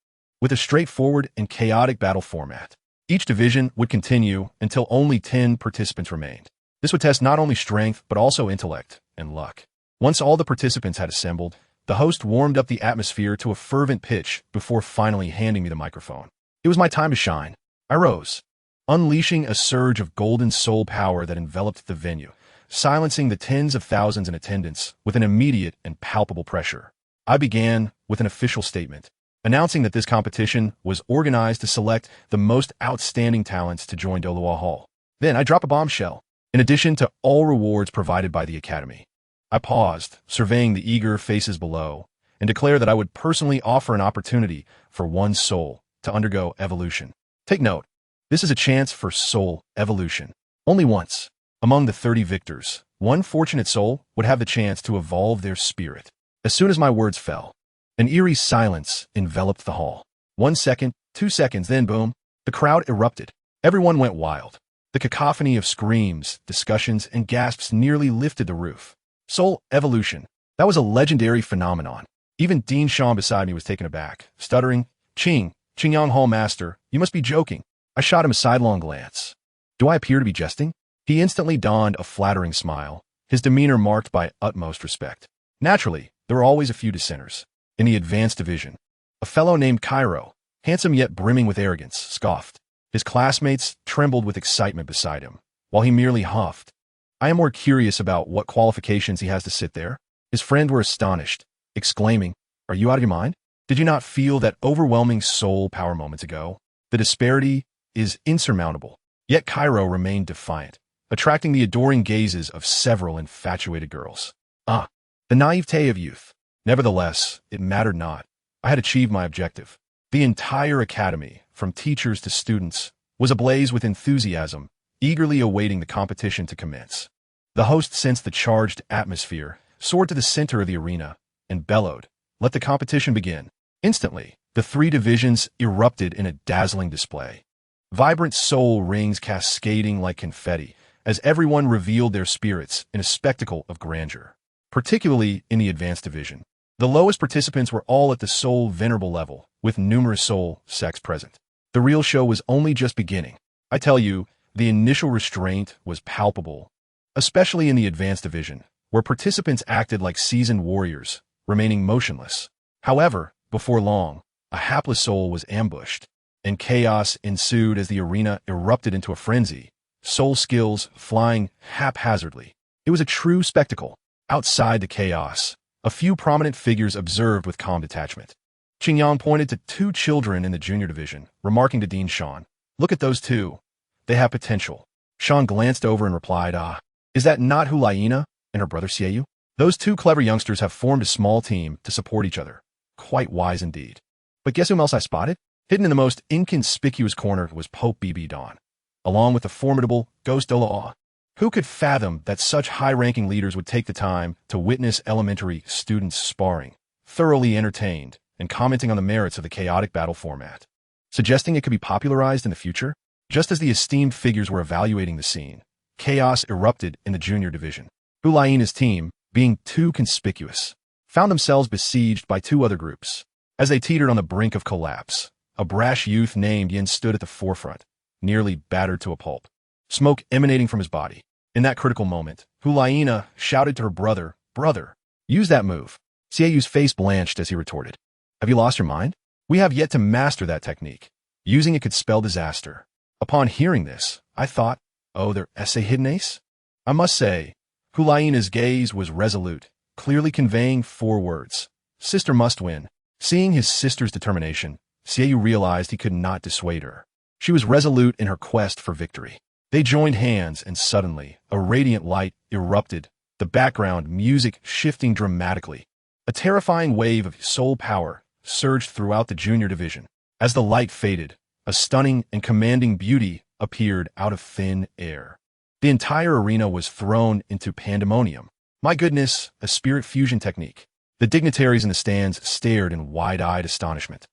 with a straightforward and chaotic battle format. Each division would continue until only 10 participants remained. This would test not only strength, but also intellect and luck. Once all the participants had assembled, the host warmed up the atmosphere to a fervent pitch before finally handing me the microphone. It was my time to shine. I rose, unleashing a surge of golden soul power that enveloped the venue, silencing the tens of thousands in attendance with an immediate and palpable pressure. I began with an official statement, announcing that this competition was organized to select the most outstanding talents to join Doloa Hall. Then I dropped a bombshell. In addition to all rewards provided by the Academy, I paused, surveying the eager faces below, and declared that I would personally offer an opportunity for one soul to undergo evolution. Take note, this is a chance for soul evolution. Only once. Among the 30 victors, one fortunate soul would have the chance to evolve their spirit. As soon as my words fell, an eerie silence enveloped the hall. 1 second, 2 seconds, then boom, the crowd erupted. Everyone went wild. The cacophony of screams, discussions, and gasps nearly lifted the roof. Soul evolution. That was a legendary phenomenon. Even Dean Sean beside me was taken aback, stuttering, Qingyang Hall Master, you must be joking. I shot him a sidelong glance. Do I appear to be jesting? He instantly donned a flattering smile, his demeanor marked by utmost respect. Naturally, there were always a few dissenters. In the advanced division, a fellow named Cairo, handsome yet brimming with arrogance, scoffed. His classmates trembled with excitement beside him, while he merely huffed. I am more curious about what qualifications he has to sit there. His friends were astonished, exclaiming, "Are you out of your mind? Did you not feel that overwhelming soul power moments ago? The disparity is insurmountable." Yet Cairo remained defiant, attracting the adoring gazes of several infatuated girls. Ah, the naivete of youth. Nevertheless, it mattered not. I had achieved my objective. The entire academy, from teachers to students, was ablaze with enthusiasm, eagerly awaiting the competition to commence. The host sensed the charged atmosphere, soared to the center of the arena, and bellowed, "Let the competition begin." Instantly, the three divisions erupted in a dazzling display. Vibrant soul rings cascading like confetti, as everyone revealed their spirits in a spectacle of grandeur. Particularly in the advanced division, the lowest participants were all at the soul venerable level, with numerous soul sects present. The real show was only just beginning. I tell you, the initial restraint was palpable, especially in the advanced division, where participants acted like seasoned warriors, remaining motionless. However, before long, a hapless soul was ambushed, and chaos ensued as the arena erupted into a frenzy, soul skills flying haphazardly. It was a true spectacle. Outside the chaos, a few prominent figures observed with calm detachment. Qing Yang pointed to two children in the junior division, remarking to Dean Sean, "Look at those two. They have potential." Sean glanced over and replied, "Ah, is that not Hulaina and her brother Sieu? Those two clever youngsters have formed a small team to support each other. Quite wise indeed." But guess whom else I spotted? Hidden in the most inconspicuous corner was Pope BB Dawn, along with the formidable Ghost Dolaw. Who could fathom that such high-ranking leaders would take the time to witness elementary students sparring, thoroughly entertained, and commenting on the merits of the chaotic battle format, suggesting it could be popularized in the future? Just as the esteemed figures were evaluating the scene, chaos erupted in the junior division. Hulaina's team, being too conspicuous, found themselves besieged by two other groups. As they teetered on the brink of collapse, a brash youth named Yin stood at the forefront, nearly battered to a pulp, smoke emanating from his body. In that critical moment, Hulaina shouted to her brother, "Brother, use that move." Sieyu's face blanched as he retorted, "Have you lost your mind? We have yet to master that technique. Using it could spell disaster." Upon hearing this, I thought, oh, their essay hidden ace? I must say, Hulaina's gaze was resolute, clearly conveying 4 words. Sister must win. Seeing his sister's determination, Sieyu realized he could not dissuade her. She was resolute in her quest for victory. They joined hands, and suddenly, a radiant light erupted, the background music shifting dramatically. A terrifying wave of soul power surged throughout the junior division. As the light faded, a stunning and commanding beauty appeared out of thin air. The entire arena was thrown into pandemonium. My goodness, a spirit fusion technique. The dignitaries in the stands stared in wide-eyed astonishment.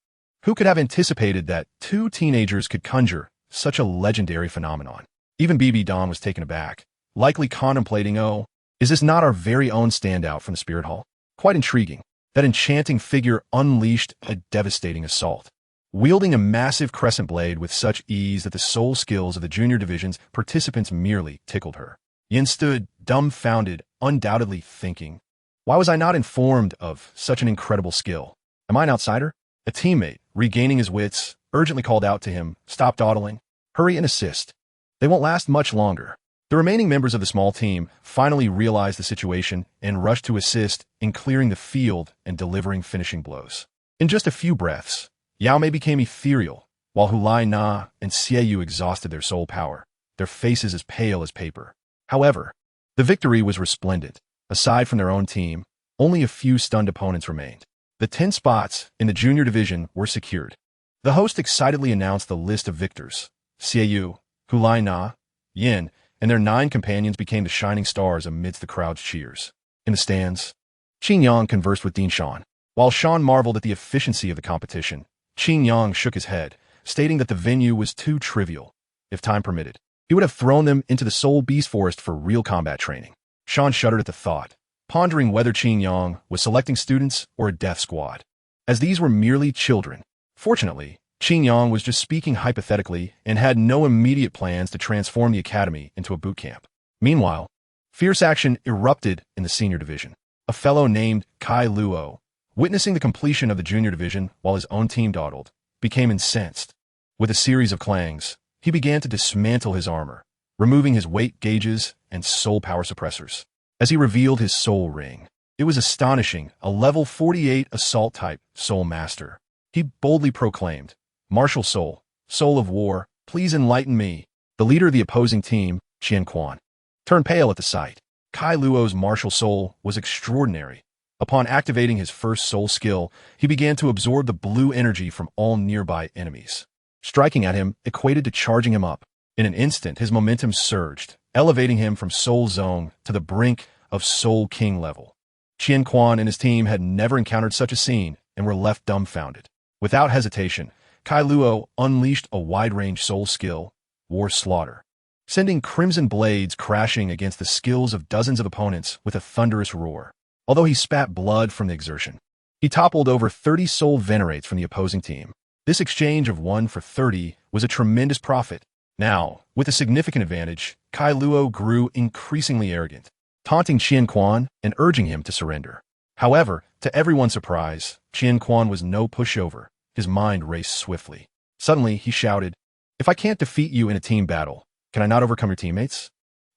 Who could have anticipated that 2 teenagers could conjure such a legendary phenomenon? Even BB Dawn was taken aback, likely contemplating, oh, is this not our very own standout from the Spirit Hall? Quite intriguing. That enchanting figure unleashed a devastating assault, wielding a massive crescent blade with such ease that the soul skills of the junior division's participants merely tickled her. Yin stood, dumbfounded, undoubtedly thinking, why was I not informed of such an incredible skill? Am I an outsider? A teammate, regaining his wits, urgently called out to him, "Stop dawdling. Hurry and assist." They won't last much longer. The remaining members of the small team finally realized the situation and rushed to assist in clearing the field and delivering finishing blows. In just a few breaths, Yao Mei became ethereal, while Hulai Na and Sieyu exhausted their soul power, their faces as pale as paper. However, the victory was resplendent. Aside from their own team, only a few stunned opponents remained. The 10 spots in the junior division were secured. The host excitedly announced the list of victors. Sieyu, Hulai Na, Yin, and their 9 companions became the shining stars amidst the crowd's cheers. In the stands, Qin Yang conversed with Dean Sean. While Sean marveled at the efficiency of the competition, Qin Yang shook his head, stating that the venue was too trivial. If time permitted, he would have thrown them into the Soul Beast Forest for real combat training. Sean shuddered at the thought, pondering whether Qin Yang was selecting students or a death squad, as these were merely children. Fortunately, Qin Yang was just speaking hypothetically and had no immediate plans to transform the academy into a boot camp. Meanwhile, fierce action erupted in the senior division. A fellow named Kai Luo, witnessing the completion of the junior division while his own team dawdled, became incensed. With a series of clangs, he began to dismantle his armor, removing his weight gauges and soul power suppressors. As he revealed his soul ring, it was astonishing, a level 48 assault-type soul master. He boldly proclaimed, "Martial soul, soul of war, please enlighten me." The leader of the opposing team, Qian Quan, turned pale at the sight. Kai Luo's martial soul was extraordinary. Upon activating his first soul skill, he began to absorb the blue energy from all nearby enemies. Striking at him equated to charging him up. In an instant, his momentum surged, elevating him from Soul Zone to the brink of Soul King level. Qian Quan and his team had never encountered such a scene and were left dumbfounded. Without hesitation, Kai Luo unleashed a wide-range soul skill, War Slaughter, sending crimson blades crashing against the skills of dozens of opponents with a thunderous roar. Although he spat blood from the exertion, he toppled over 30 soul venerates from the opposing team. This exchange of 1 for 30 was a tremendous profit. Now, with a significant advantage, Kai Luo grew increasingly arrogant, taunting Qian Quan and urging him to surrender. However, to everyone's surprise, Qian Quan was no pushover. His mind raced swiftly. Suddenly, he shouted, "If I can't defeat you in a team battle, can I not overcome your teammates?"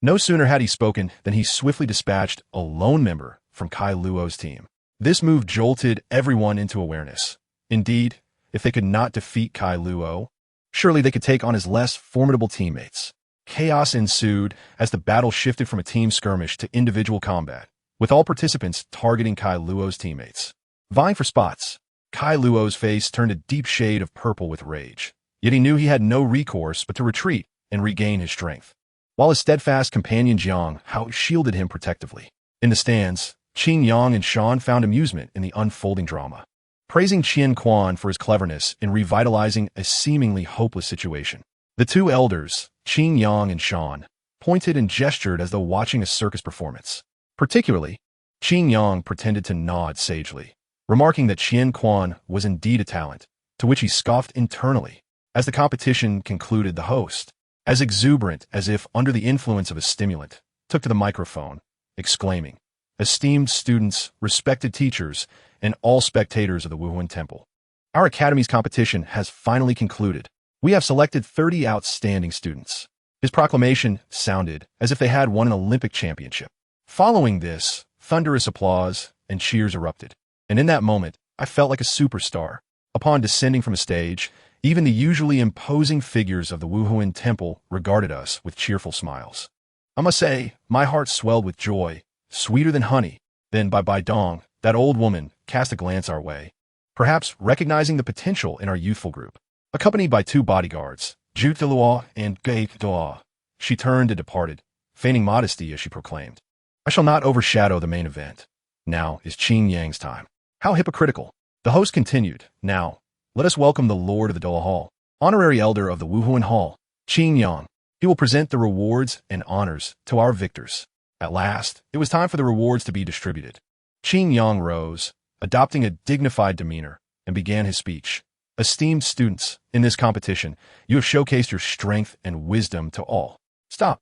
No sooner had he spoken than he swiftly dispatched a lone member from Kai Luo's team. This move jolted everyone into awareness. Indeed, if they could not defeat Kai Luo, surely they could take on his less formidable teammates. Chaos ensued as the battle shifted from a team skirmish to individual combat, with all participants targeting Kai Luo's teammates. Vying for spots, Kai Luo's face turned a deep shade of purple with rage. Yet he knew he had no recourse but to retreat and regain his strength, while his steadfast companion Jiang Hao shielded him protectively. In the stands, Qin Yang and Shan found amusement in the unfolding drama, praising Qian Quan for his cleverness in revitalizing a seemingly hopeless situation. The two elders, Qin Yang and Shan, pointed and gestured as though watching a circus performance. Particularly, Qin Yang pretended to nod sagely, remarking that Qian Quan was indeed a talent, to which he scoffed internally. As the competition concluded, the host, as exuberant as if under the influence of a stimulant, took to the microphone, exclaiming, "Esteemed students, respected teachers, and all spectators of the Wuhuan Temple, our academy's competition has finally concluded. We have selected 30 outstanding students." His proclamation sounded as if they had won an Olympic championship. Following this, thunderous applause and cheers erupted. And in that moment, I felt like a superstar. Upon descending from a stage, even the usually imposing figures of the Wuhuan Temple regarded us with cheerful smiles. I must say, my heart swelled with joy, sweeter than honey. Then Bai Dong, that old woman, cast a glance our way, perhaps recognizing the potential in our youthful group. Accompanied by 2 bodyguards, Zhu Deluo and Gai Duo, she turned and departed, feigning modesty as she proclaimed, "I shall not overshadow the main event. Now is Qin Yang's time." How hypocritical. The host continued, "Now, let us welcome the Lord of the Dola Hall, honorary elder of the Wuhuan Hall, Qin Yang. He will present the rewards and honors to our victors." At last, it was time for the rewards to be distributed. Qin Yang rose, adopting a dignified demeanor, and began his speech. "Esteemed students, in this competition, you have showcased your strength and wisdom to all." Stop.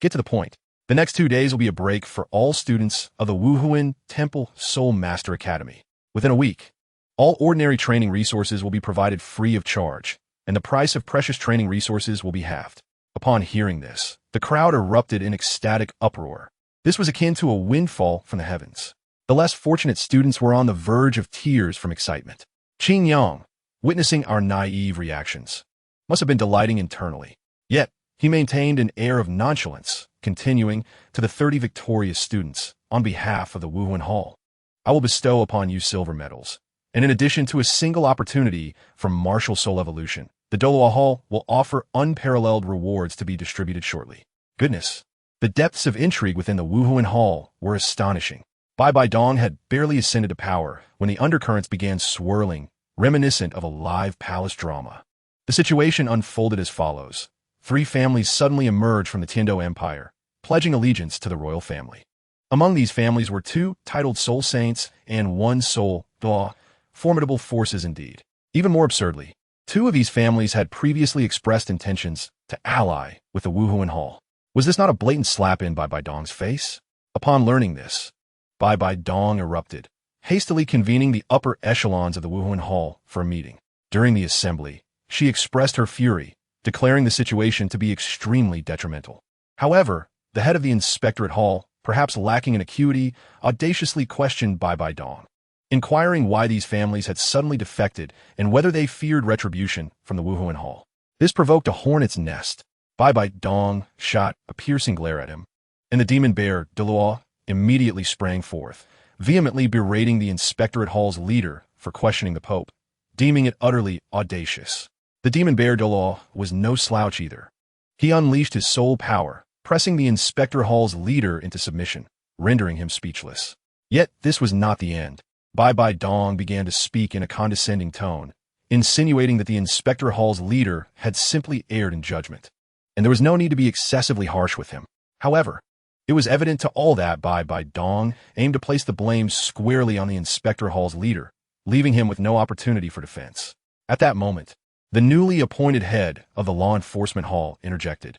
Get to the point. The next 2 days will be a break for all students of the Wuhuan Temple Soul Master Academy. Within a week, all ordinary training resources will be provided free of charge, and the price of precious training resources will be halved. Upon hearing this, the crowd erupted in ecstatic uproar. This was akin to a windfall from the heavens. The less fortunate students were on the verge of tears from excitement. Qin Yang, witnessing our naive reactions, must have been delighting internally. Yet, he maintained an air of nonchalance, continuing to the 30 victorious students, "On behalf of the Wuhuan Hall, I will bestow upon you silver medals, and in addition to a single opportunity for martial soul evolution, the Dola Hall will offer unparalleled rewards to be distributed shortly." Goodness, the depths of intrigue within the Wuhuan Hall were astonishing. Bai Dong had barely ascended to power when the undercurrents began swirling, reminiscent of a live palace drama. The situation unfolded as follows. 3 families suddenly emerged from the Tiando Empire, pledging allegiance to the royal family. Among these families were 2 titled Soul Saints and 1 Soul Daw, formidable forces indeed. Even more absurdly, 2 of these families had previously expressed intentions to ally with the Wuhuan Hall. Was this not a blatant slap in Bai Dong's face? Upon learning this, Bai Dong erupted, hastily convening the upper echelons of the Wuhuan Hall for a meeting. During the assembly, she expressed her fury, declaring the situation to be extremely detrimental. However, the head of the Inspectorate Hall, perhaps lacking in acuity, audaciously questioned Bai Dong, inquiring why these families had suddenly defected and whether they feared retribution from the Wuhuan Hall. This provoked a hornet's nest. Bai Dong shot a piercing glare at him, and the demon bear, Deluo, immediately sprang forth, vehemently berating the Inspectorate Hall's leader for questioning the Pope, deeming it utterly audacious. The demon bear Deluo was no slouch either. He unleashed his soul power, pressing the Inspector Hall's leader into submission, rendering him speechless. Yet this was not the end. Bai Dong began to speak in a condescending tone, insinuating that the Inspector Hall's leader had simply erred in judgment, and there was no need to be excessively harsh with him. However, it was evident to all that Bai Dong aimed to place the blame squarely on the Inspector Hall's leader, leaving him with no opportunity for defense. At that moment, the newly appointed head of the Law Enforcement Hall interjected,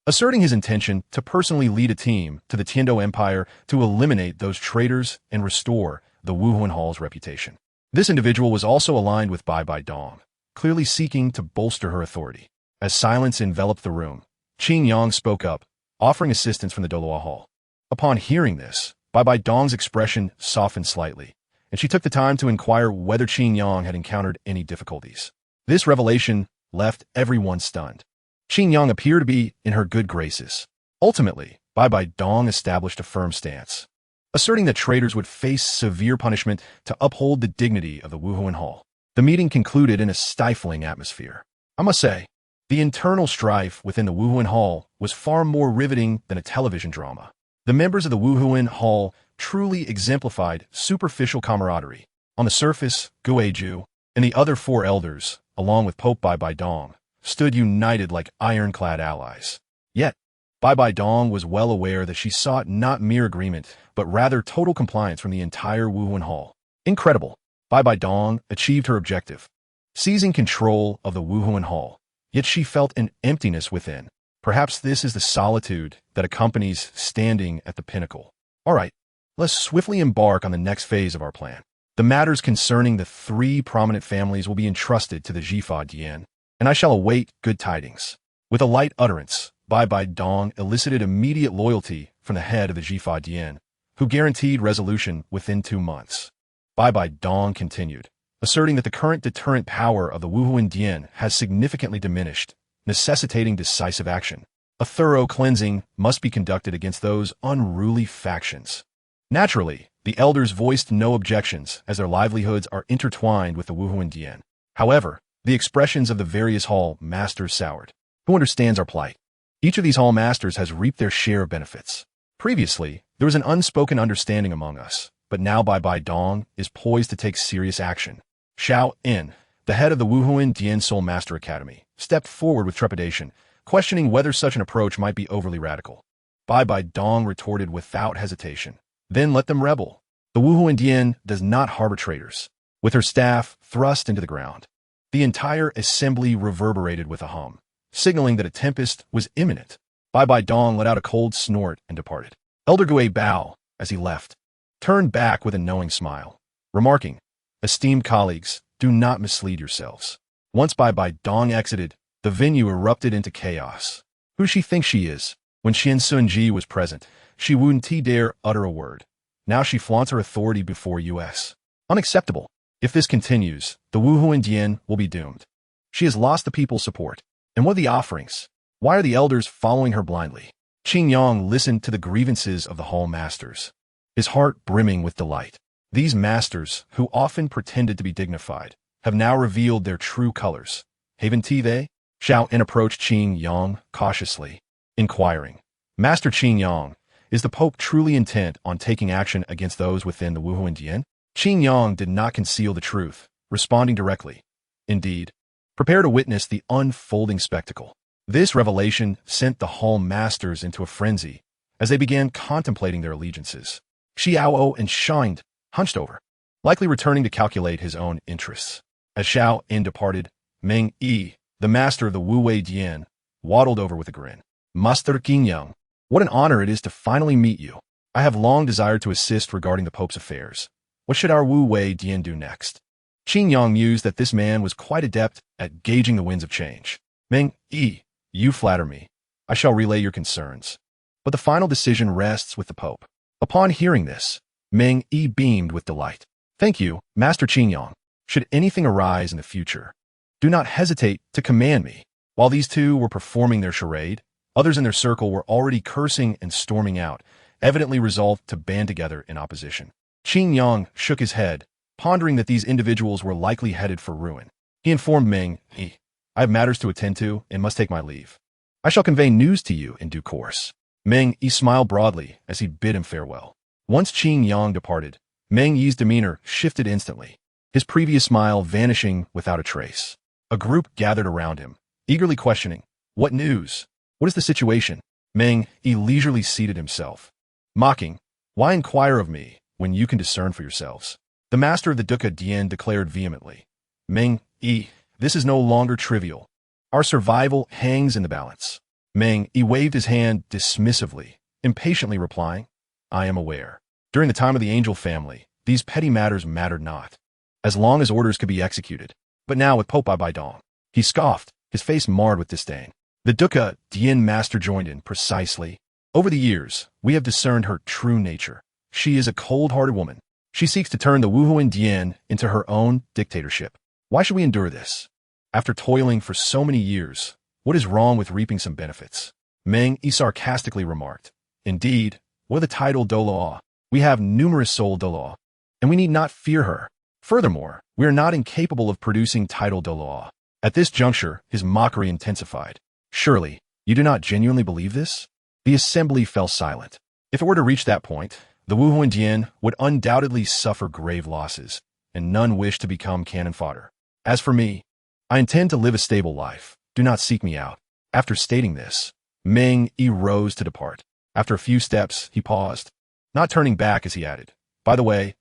asserting his intention to personally lead a team to the Tiando Empire to eliminate those traitors and restore the Wuhuan Hall's reputation. This individual was also aligned with Bai Dong, clearly seeking to bolster her authority. As silence enveloped the room, Qing Yang spoke up, offering assistance from the Deluo Hall. Upon hearing this, Bai Dong's expression softened slightly, and she took the time to inquire whether Qing Yang had encountered any difficulties. This revelation left everyone stunned. Qing Yang appeared to be in her good graces. Ultimately, Bai Dong established a firm stance, asserting that traitors would face severe punishment to uphold the dignity of the Wuhuan Hall. The meeting concluded in a stifling atmosphere. I must say, the internal strife within the Wuhuan Hall was far more riveting than a television drama. The members of the Wuhuan Hall truly exemplified superficial camaraderie. On the surface, Guiju and the other four elders, along with Pope Bai Dong, stood united like ironclad allies. Yet, Bai Dong was well aware that she sought not mere agreement, but rather total compliance from the entire Wuhuan Hall. Incredible, Bai Dong achieved her objective, seizing control of the Wuhuan Hall. Yet she felt an emptiness within. Perhaps this is the solitude that accompanies standing at the pinnacle. All right, let's swiftly embark on the next phase of our plan. The matters concerning the three prominent families will be entrusted to the Jifa Dian, and I shall await good tidings. With a light utterance, Bai Dong elicited immediate loyalty from the head of the Jifa Dian, who guaranteed resolution within 2 months. Bai Dong continued, asserting that the current deterrent power of the Wuhuan Dian has significantly diminished, necessitating decisive action. A thorough cleansing must be conducted against those unruly factions. Naturally, the elders voiced no objections as their livelihoods are intertwined with the Wuhuan Dian. However, the expressions of the various hall masters soured. Who understands our plight? Each of these hall masters has reaped their share of benefits. Previously, there was an unspoken understanding among us, but now Bai Dong is poised to take serious action. Xiao En, the head of the Wuhuan Dian Soul Master Academy, stepped forward with trepidation, questioning whether such an approach might be overly radical. Bai Dong retorted without hesitation, "Then let them rebel. The Wuhuan Dian does not harbor traitors." With her staff thrust into the ground, the entire assembly reverberated with a hum, signaling that a tempest was imminent. Bai Dong let out a cold snort and departed. Elder Gui Bao, as he left, turned back with a knowing smile, remarking, "Esteemed colleagues, do not mislead yourselves." Once Bai Dong exited, the venue erupted into chaos. Who she thinks she is? When Xian Sunji was present, she wouldn't dare utter a word. Now she flaunts her authority before us. Unacceptable. If this continues, the Wuhuan Dian will be doomed. She has lost the people's support. And what are the offerings? Why are the elders following her blindly? Qing Yang listened to the grievances of the hall masters, his heart brimming with delight. These masters, who often pretended to be dignified, have now revealed their true colors. Haven't they? Xiao En approached Qing Yang cautiously, inquiring, "Master Qing Yang, is the Pope truly intent on taking action against those within the Wuhuan Dian?" Qing Yang did not conceal the truth, responding directly, "Indeed. Prepare to witness the unfolding spectacle." This revelation sent the hall masters into a frenzy as they began contemplating their allegiances. Xiao En shined, hunched over, likely returning to calculate his own interests. As Xiao En departed, Meng Yi, the master of the Wu Wei Dian, waddled over with a grin. "Master Qing Yang, what an honor it is to finally meet you. I have long desired to assist regarding the Pope's affairs. What should our Wu Wei Dian do next? Qin Yang mused that this man was quite adept at gauging the winds of change. Meng Yi, you flatter me. I shall relay your concerns. But the final decision rests with the Pope. Upon hearing this, Meng Yi beamed with delight. Thank you, Master Qin Yang. Should anything arise in the future, do not hesitate to command me. While these two were performing their charade, others in their circle were already cursing and storming out, evidently resolved to band together in opposition. Qin Yang shook his head, pondering that these individuals were likely headed for ruin. He informed Meng Yi, I have matters to attend to and must take my leave. I shall convey news to you in due course. Meng Yi smiled broadly as he bid him farewell. Once Qin Yang departed, Meng Yi's demeanor shifted instantly, his previous smile vanishing without a trace. A group gathered around him, eagerly questioning, What news? What is the situation? Meng Yi leisurely seated himself, mocking, Why inquire of me when you can discern for yourselves? The master of the Duca Dian declared vehemently, Meng Yi, this is no longer trivial. Our survival hangs in the balance. Meng Yi waved his hand dismissively, impatiently replying, I am aware. During the time of the Angel family, these petty matters mattered not, as long as orders could be executed. But now with Pope Bai Dong, he scoffed, his face marred with disdain. The Duca Dian master joined in precisely. Over the years, we have discerned her true nature. She is a cold-hearted woman. She seeks to turn the Wuhuan Dian into her own dictatorship. Why should we endure this? After toiling for so many years, what is wrong with reaping some benefits? Meng Yi sarcastically remarked. Indeed, with the title Doloa, we have numerous soul Doloa, and we need not fear her. Furthermore, we are not incapable of producing title Doloa. At this juncture, his mockery intensified. Surely, you do not genuinely believe this? The assembly fell silent. If it were to reach that point, the Wuhuan Dian would undoubtedly suffer grave losses, and none wish to become cannon fodder. As for me, I intend to live a stable life. Do not seek me out. After stating this, Meng Yi rose to depart. After a few steps, he paused, not turning back as he added, By the way,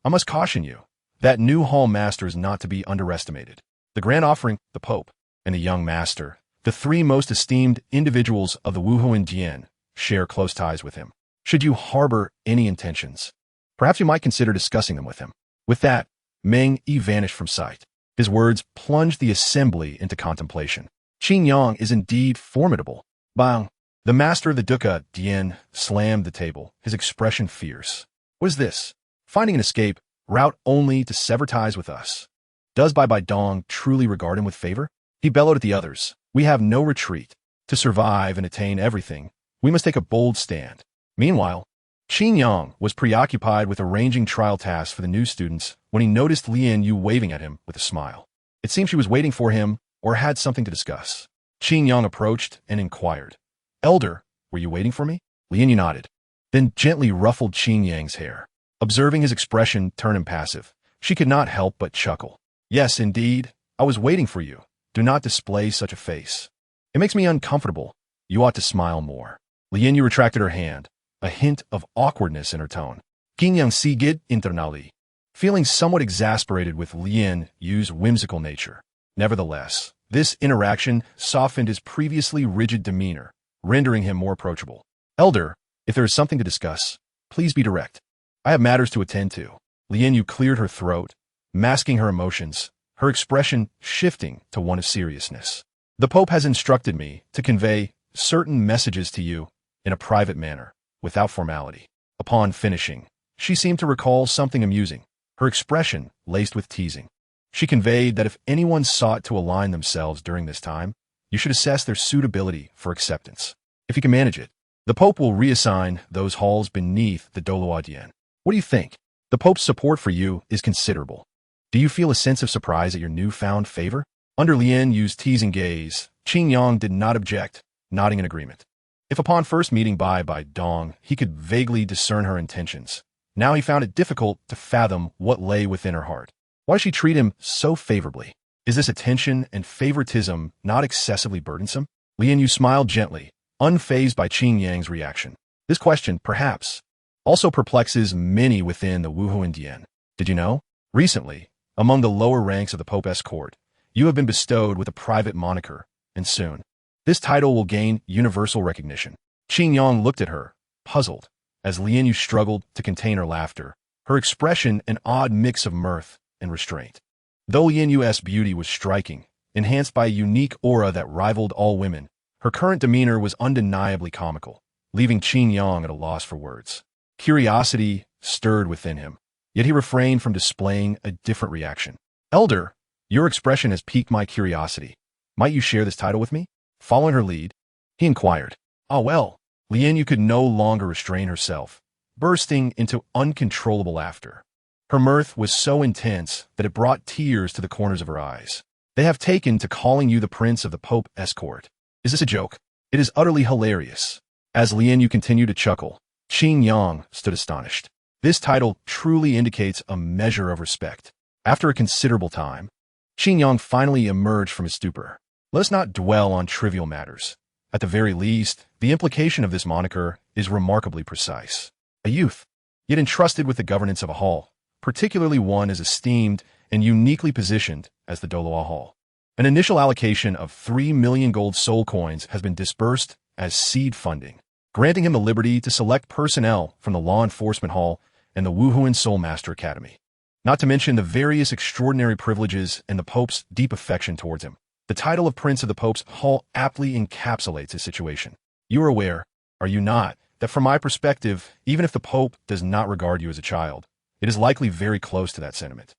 I must caution you. That new hall master is not to be underestimated. The grand offering, the Pope, and the young master, the three most esteemed individuals of the Wuhuan Dian, share close ties with him. Should you harbor any intentions, perhaps you might consider discussing them with him. With that, Meng Yi vanished from sight. His words plunged the assembly into contemplation. Qin Yang is indeed formidable. Bang! The master of the Duca Dian slammed the table, his expression fierce. What is this? Finding an escape, route only to sever ties with us. Does Bai Dong truly regard him with favor? He bellowed at the others. We have no retreat. To survive and attain everything, we must take a bold stand. Meanwhile, Qin Yang was preoccupied with arranging trial tasks for the new students when he noticed Lien Yu waving at him with a smile. It seemed she was waiting for him or had something to discuss. Qin Yang approached and inquired, Elder, were you waiting for me? Lien Yu nodded, then gently ruffled Qin Yang's hair. Observing his expression turn impassive, she could not help but chuckle. Yes, indeed, I was waiting for you. Do not display such a face. It makes me uncomfortable. You ought to smile more. Lien Yu retracted her hand, a hint of awkwardness in her tone. Qin Yang sighed internally, feeling somewhat exasperated with Lien Yu's whimsical nature. Nevertheless, this interaction softened his previously rigid demeanor, rendering him more approachable. Elder, if there is something to discuss, please be direct. I have matters to attend to. Lien Yu cleared her throat, masking her emotions, her expression shifting to one of seriousness. The Pope has instructed me to convey certain messages to you in a private manner, without formality. Upon finishing, she seemed to recall something amusing, her expression laced with teasing. She conveyed that if anyone sought to align themselves during this time, you should assess their suitability for acceptance. If you can manage it, the Pope will reassign those halls beneath the Doloa Dian. What do you think? The Pope's support for you is considerable. Do you feel a sense of surprise at your newfound favor? Under Lien Yu's teasing gaze, Qin Yang did not object, nodding in agreement. If upon first meeting Bai Dong, he could vaguely discern her intentions, now he found it difficult to fathom what lay within her heart. Why does she treat him so favorably? Is this attention and favoritism not excessively burdensome? Lien Yu smiled gently, unfazed by Qin Yang's reaction. This question, perhaps, also perplexes many within the Wuhuan Dian. Did you know? Recently, among the lower ranks of the Pope's court, you have been bestowed with a private moniker, and soon, this title will gain universal recognition. Qin Yang looked at her, puzzled, as Lien Yu struggled to contain her laughter, her expression an odd mix of mirth and restraint. Though Lian Yu's beauty was striking, enhanced by a unique aura that rivaled all women, her current demeanor was undeniably comical, leaving Qin Yang at a loss for words. Curiosity stirred within him, yet he refrained from displaying a different reaction. "Elder, your expression has piqued my curiosity. Might you share this title with me?" Following her lead, he inquired. "Ah well." Lian Yu could no longer restrain herself, bursting into uncontrollable laughter. Her mirth was so intense that it brought tears to the corners of her eyes. "They have taken to calling you the Prince of the Pope Escort. Is this a joke? It is utterly hilarious." As Lian Yu continued to chuckle, Qin Yang stood astonished. This title truly indicates a measure of respect. After a considerable time, Qin Yang finally emerged from his stupor. "Let us not dwell on trivial matters. At the very least, the implication of this moniker is remarkably precise. A youth, yet entrusted with the governance of a hall, particularly one as esteemed and uniquely positioned as the Doloa Hall. An initial allocation of 3 million gold soul coins has been disbursed as seed funding, granting him the liberty to select personnel from the Law Enforcement Hall and the Wuhuan Soul Master Academy. Not to mention the various extraordinary privileges and the Pope's deep affection towards him. The title of Prince of the Pope's Hall aptly encapsulates his situation. You are aware, are you not, that from my perspective, even if the Pope does not regard you as a child, it is likely very close to that sentiment.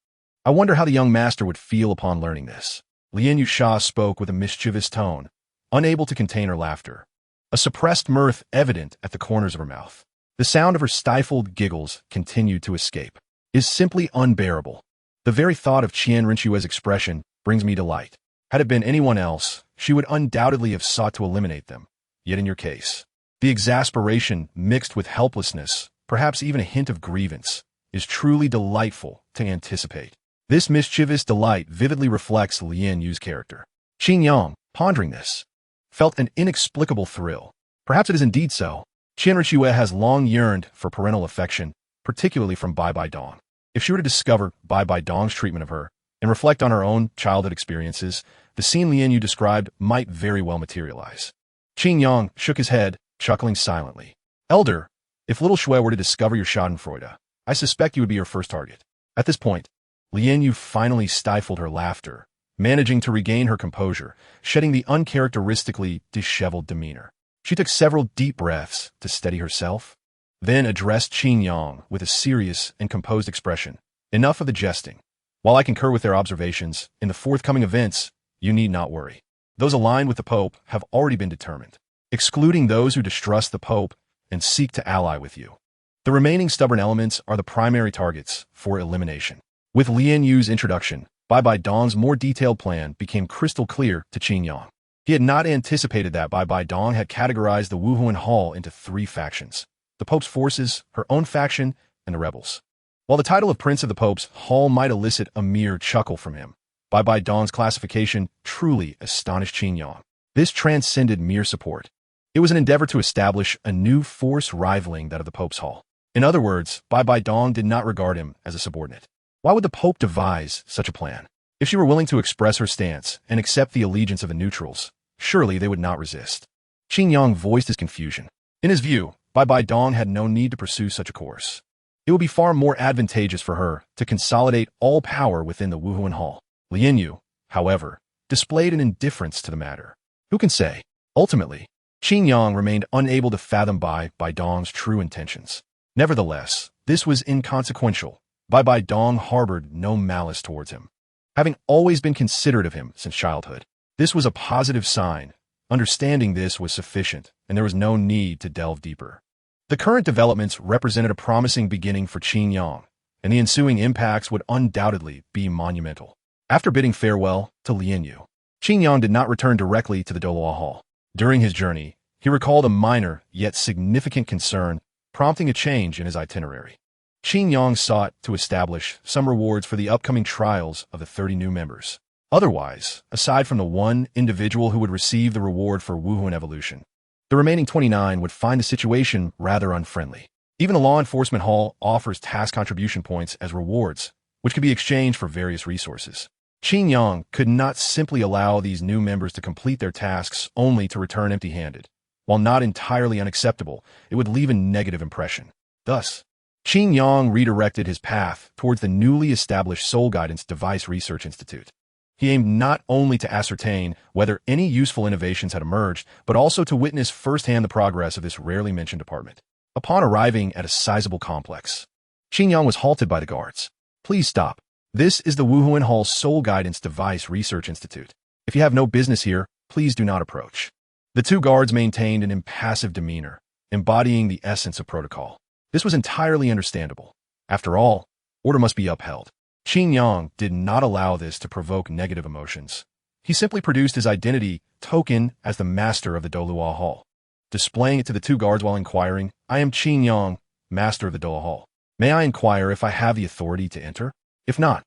I wonder how the young master would feel upon learning this." Lian Yusha spoke with a mischievous tone, unable to contain her laughter, a suppressed mirth evident at the corners of her mouth. The sound of her stifled giggles continued to escape. "Is simply unbearable. The very thought of Qian Rinchue's expression brings me delight. Had it been anyone else, she would undoubtedly have sought to eliminate them. Yet in your case, the exasperation mixed with helplessness, perhaps even a hint of grievance, is truly delightful to anticipate." This mischievous delight vividly reflects Lian Yu's character. Qin Yang, pondering this, felt an inexplicable thrill. Perhaps it is indeed so. Qian Rinchue has long yearned for parental affection, particularly from Bai Bai Dong. If she were to discover Bai Bai Dong's treatment of her and reflect on her own childhood experiences, the scene Lian Yu described might very well materialize. Qin Yang shook his head, chuckling silently. "Elder, if little Shui were to discover your schadenfreude, I suspect you would be her first target." At this point, Lian Yu finally stifled her laughter, managing to regain her composure, shedding the uncharacteristically disheveled demeanor. She took several deep breaths to steady herself, then addressed Qin Yang with a serious and composed expression. "Enough of the jesting. While I concur with their observations, in the forthcoming events, you need not worry. Those aligned with the Pope have already been determined, excluding those who distrust the Pope and seek to ally with you. The remaining stubborn elements are the primary targets for elimination." With Lian Yu's introduction, Bai Bai Dong's more detailed plan became crystal clear to Qin Yang. He had not anticipated that Bai Bai Dong had categorized the Wuhuan Hall into 3 factions: the Pope's forces, her own faction, and the rebels. While the title of Prince of the Pope's Hall might elicit a mere chuckle from him, Bai Bai Dong's classification truly astonished Qin Yang. This transcended mere support. It was an endeavor to establish a new force rivaling that of the Pope's Hall. In other words, Bai Bai Dong did not regard him as a subordinate. Why would the Pope devise such a plan? If she were willing to express her stance and accept the allegiance of the neutrals, surely they would not resist. Qin Yang voiced his confusion. In his view, Bai Bai Dong had no need to pursue such a course. It would be far more advantageous for her to consolidate all power within the Wuhuan Hall. Lian Yu, however, displayed an indifference to the matter. Who can say? Ultimately, Qin Yang remained unable to fathom Bai Bai Dong's true intentions. Nevertheless, this was inconsequential. Bai Bai Dong harbored no malice towards him, having always been considerate of him since childhood. This was a positive sign. Understanding this was sufficient, and there was no need to delve deeper. The current developments represented a promising beginning for Qin Yang, and the ensuing impacts would undoubtedly be monumental. After bidding farewell to Lian Yu, Qin Yang did not return directly to the Doloa Hall. During his journey, he recalled a minor yet significant concern, prompting a change in his itinerary. Qin Yang sought to establish some rewards for the upcoming trials of the 30 new members. Otherwise, aside from the one individual who would receive the reward for Wuhuan evolution, the remaining 29 would find the situation rather unfriendly. Even the Law Enforcement Hall offers task contribution points as rewards, which could be exchanged for various resources. Qin Yang could not simply allow these new members to complete their tasks only to return empty-handed. While not entirely unacceptable, it would leave a negative impression. Thus, Qin Yang redirected his path towards the newly established Soul Guidance Device Research Institute. He aimed not only to ascertain whether any useful innovations had emerged, but also to witness firsthand the progress of this rarely mentioned department. Upon arriving at a sizable complex, Qin Yang was halted by the guards. "Please stop. This is the Wuhuan Hall Soul Guidance Device Research Institute. If you have no business here, please do not approach." The two guards maintained an impassive demeanor, embodying the essence of protocol. This was entirely understandable. After all, order must be upheld. Qin Yang did not allow this to provoke negative emotions. He simply produced his identity token as the master of the Dolua Hall, displaying it to the two guards while inquiring, "I am Qin Yang, master of the Dolua Hall. May I inquire if I have the authority to enter? If not,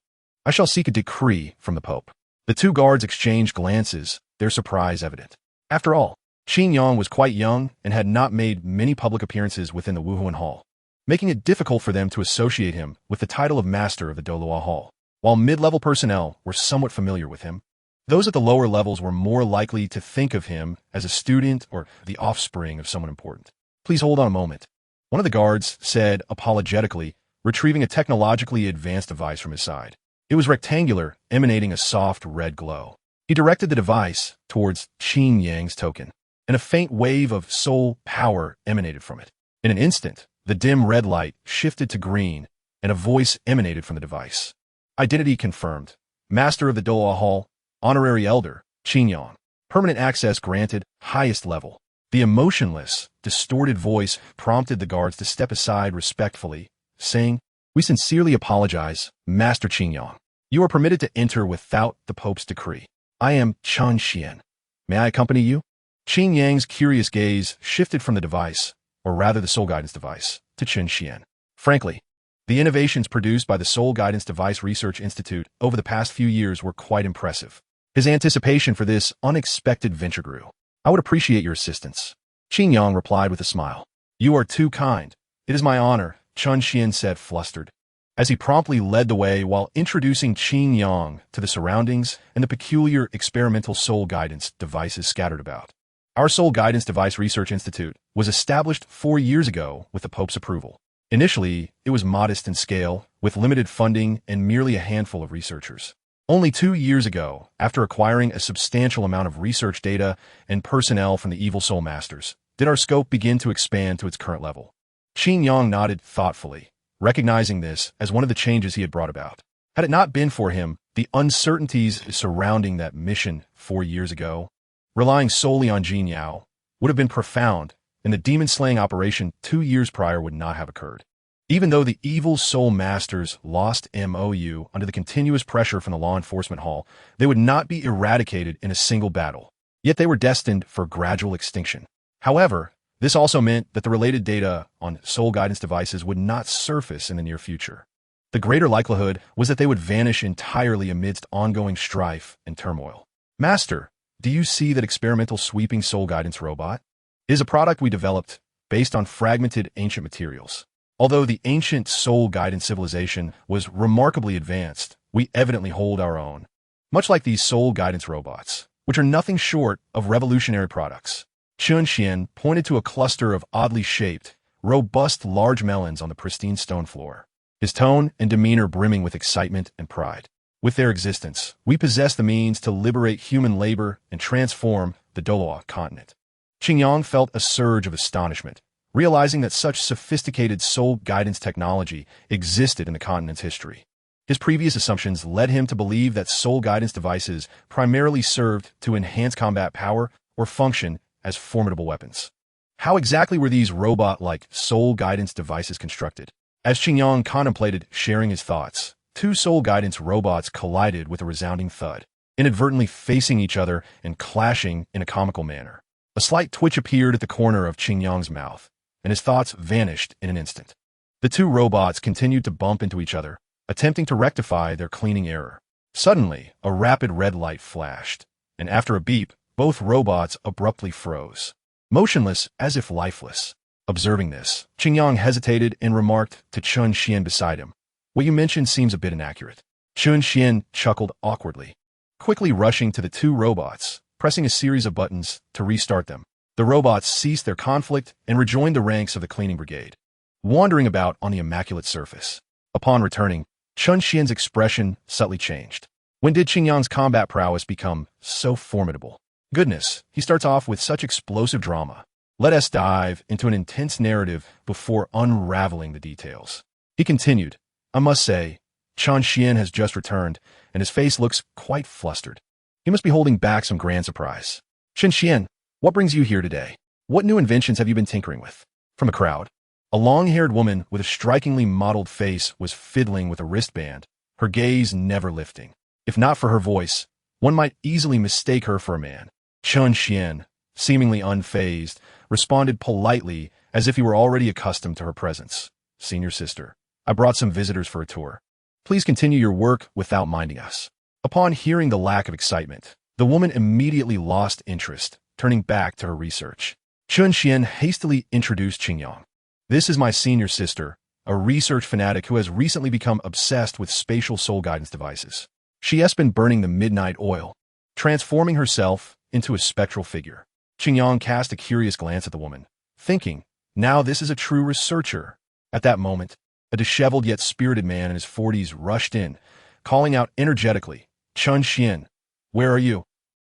I shall seek a decree from the Pope." The two guards exchanged glances, their surprise evident. After all, Qin Yang was quite young and had not made many public appearances within the Wuhuan Hall, making it difficult for them to associate him with the title of Master of the Dolua Hall. While mid-level personnel were somewhat familiar with him, those at the lower levels were more likely to think of him as a student or the offspring of someone important. "Please hold on a moment," one of the guards said apologetically, retrieving a technologically advanced device from his side. It was rectangular, emanating a soft red glow. He directed the device towards Qin Yang's token, and a faint wave of soul power emanated from it. In an instant, the dim red light shifted to green, and a voice emanated from the device. "Identity confirmed. Master of the Dolua Hall, Honorary Elder, Qin Yang. Permanent access granted, highest level." The emotionless, distorted voice prompted the guards to step aside respectfully, saying, "We sincerely apologize, Master Qin Yang. You are permitted to enter without the Pope's decree. I am Chen Xian. May I accompany you?" Qin Yang's curious gaze shifted from the device, or rather the Soul Guidance device, to Chen Xian. Frankly, the innovations produced by the Soul Guidance Device Research Institute over the past few years were quite impressive. His anticipation for this unexpected venture grew. "I would appreciate your assistance," Qin Yang replied with a smile. "You are too kind. It is my honor," Chen Xian said, flustered, as he promptly led the way while introducing Qin Yang to the surroundings and the peculiar experimental soul guidance devices scattered about. Our Soul Guidance Device Research Institute was established 4 years ago with the Pope's approval. Initially, it was modest in scale, with limited funding and merely a handful of researchers. Only 2 years ago, after acquiring a substantial amount of research data and personnel from the Evil Soul Masters, did our scope begin to expand to its current level. Qin Yang nodded thoughtfully, recognizing this as one of the changes he had brought about. Had it not been for him, the uncertainties surrounding that mission 4 years ago, relying solely on Jin Yao, would have been profound, and the demon-slaying operation 2 years prior would not have occurred. Even though the Evil Soul Masters lost MOU under the continuous pressure from the law enforcement hall, they would not be eradicated in a single battle. Yet they were destined for gradual extinction. However, this also meant that the related data on soul guidance devices would not surface in the near future. The greater likelihood was that they would vanish entirely amidst ongoing strife and turmoil. "Master, do you see that experimental sweeping soul guidance robot? It is a product we developed based on fragmented ancient materials. Although the ancient soul guidance civilization was remarkably advanced, we evidently hold our own. Much like these soul guidance robots, which are nothing short of revolutionary products." Chen Xian pointed to a cluster of oddly shaped, robust large melons on the pristine stone floor, his tone and demeanor brimming with excitement and pride. "With their existence, we possess the means to liberate human labor and transform the Dolua continent." Qin Yang felt a surge of astonishment, realizing that such sophisticated soul guidance technology existed in the continent's history. His previous assumptions led him to believe that soul guidance devices primarily served to enhance combat power or function as formidable weapons. How exactly were these robot-like soul guidance devices constructed? As Qin Yang contemplated sharing his thoughts, 2 soul guidance robots collided with a resounding thud, inadvertently facing each other and clashing in a comical manner. A slight twitch appeared at the corner of Qin Yang's mouth, and his thoughts vanished in an instant. The 2 robots continued to bump into each other, attempting to rectify their cleaning error. Suddenly, a rapid red light flashed, and after a beep, both robots abruptly froze, motionless as if lifeless. Observing this, Qin Yang hesitated and remarked to Chen Xian beside him, "What you mentioned seems a bit inaccurate." Chen Xian chuckled awkwardly, quickly rushing to the 2 robots, pressing a series of buttons to restart them. The robots ceased their conflict and rejoined the ranks of the cleaning brigade. wandering about on the immaculate surface. Upon returning, Chun Xian's expression subtly changed. When did Qingyang's combat prowess become so formidable? Goodness, he starts off with such explosive drama. Let us dive into an intense narrative before unraveling the details. He continued, I must say, Chun Xian has just returned, and his face looks quite flustered. He must be holding back some grand surprise. Chun Xian, what brings you here today? What new inventions have you been tinkering with? From the crowd, a long-haired woman with a strikingly modeled face was fiddling with a wristband, her gaze never lifting. If not for her voice, one might easily mistake her for a man. Chun Xian, seemingly unfazed, responded politely as if he were already accustomed to her presence. Senior sister, I brought some visitors for a tour. Please continue your work without minding us. Upon hearing the lack of excitement, the woman immediately lost interest, turning back to her research. Chun Xian hastily introduced Qingyang. This is my senior sister, a research fanatic who has recently become obsessed with spatial soul guidance devices. She has been burning the midnight oil, transforming herself into a spectral figure. Qingyang cast a curious glance at the woman, thinking, now this is a true researcher. At that moment, a disheveled yet spirited man in his 40s rushed in, calling out energetically, Chun Xian, where are you?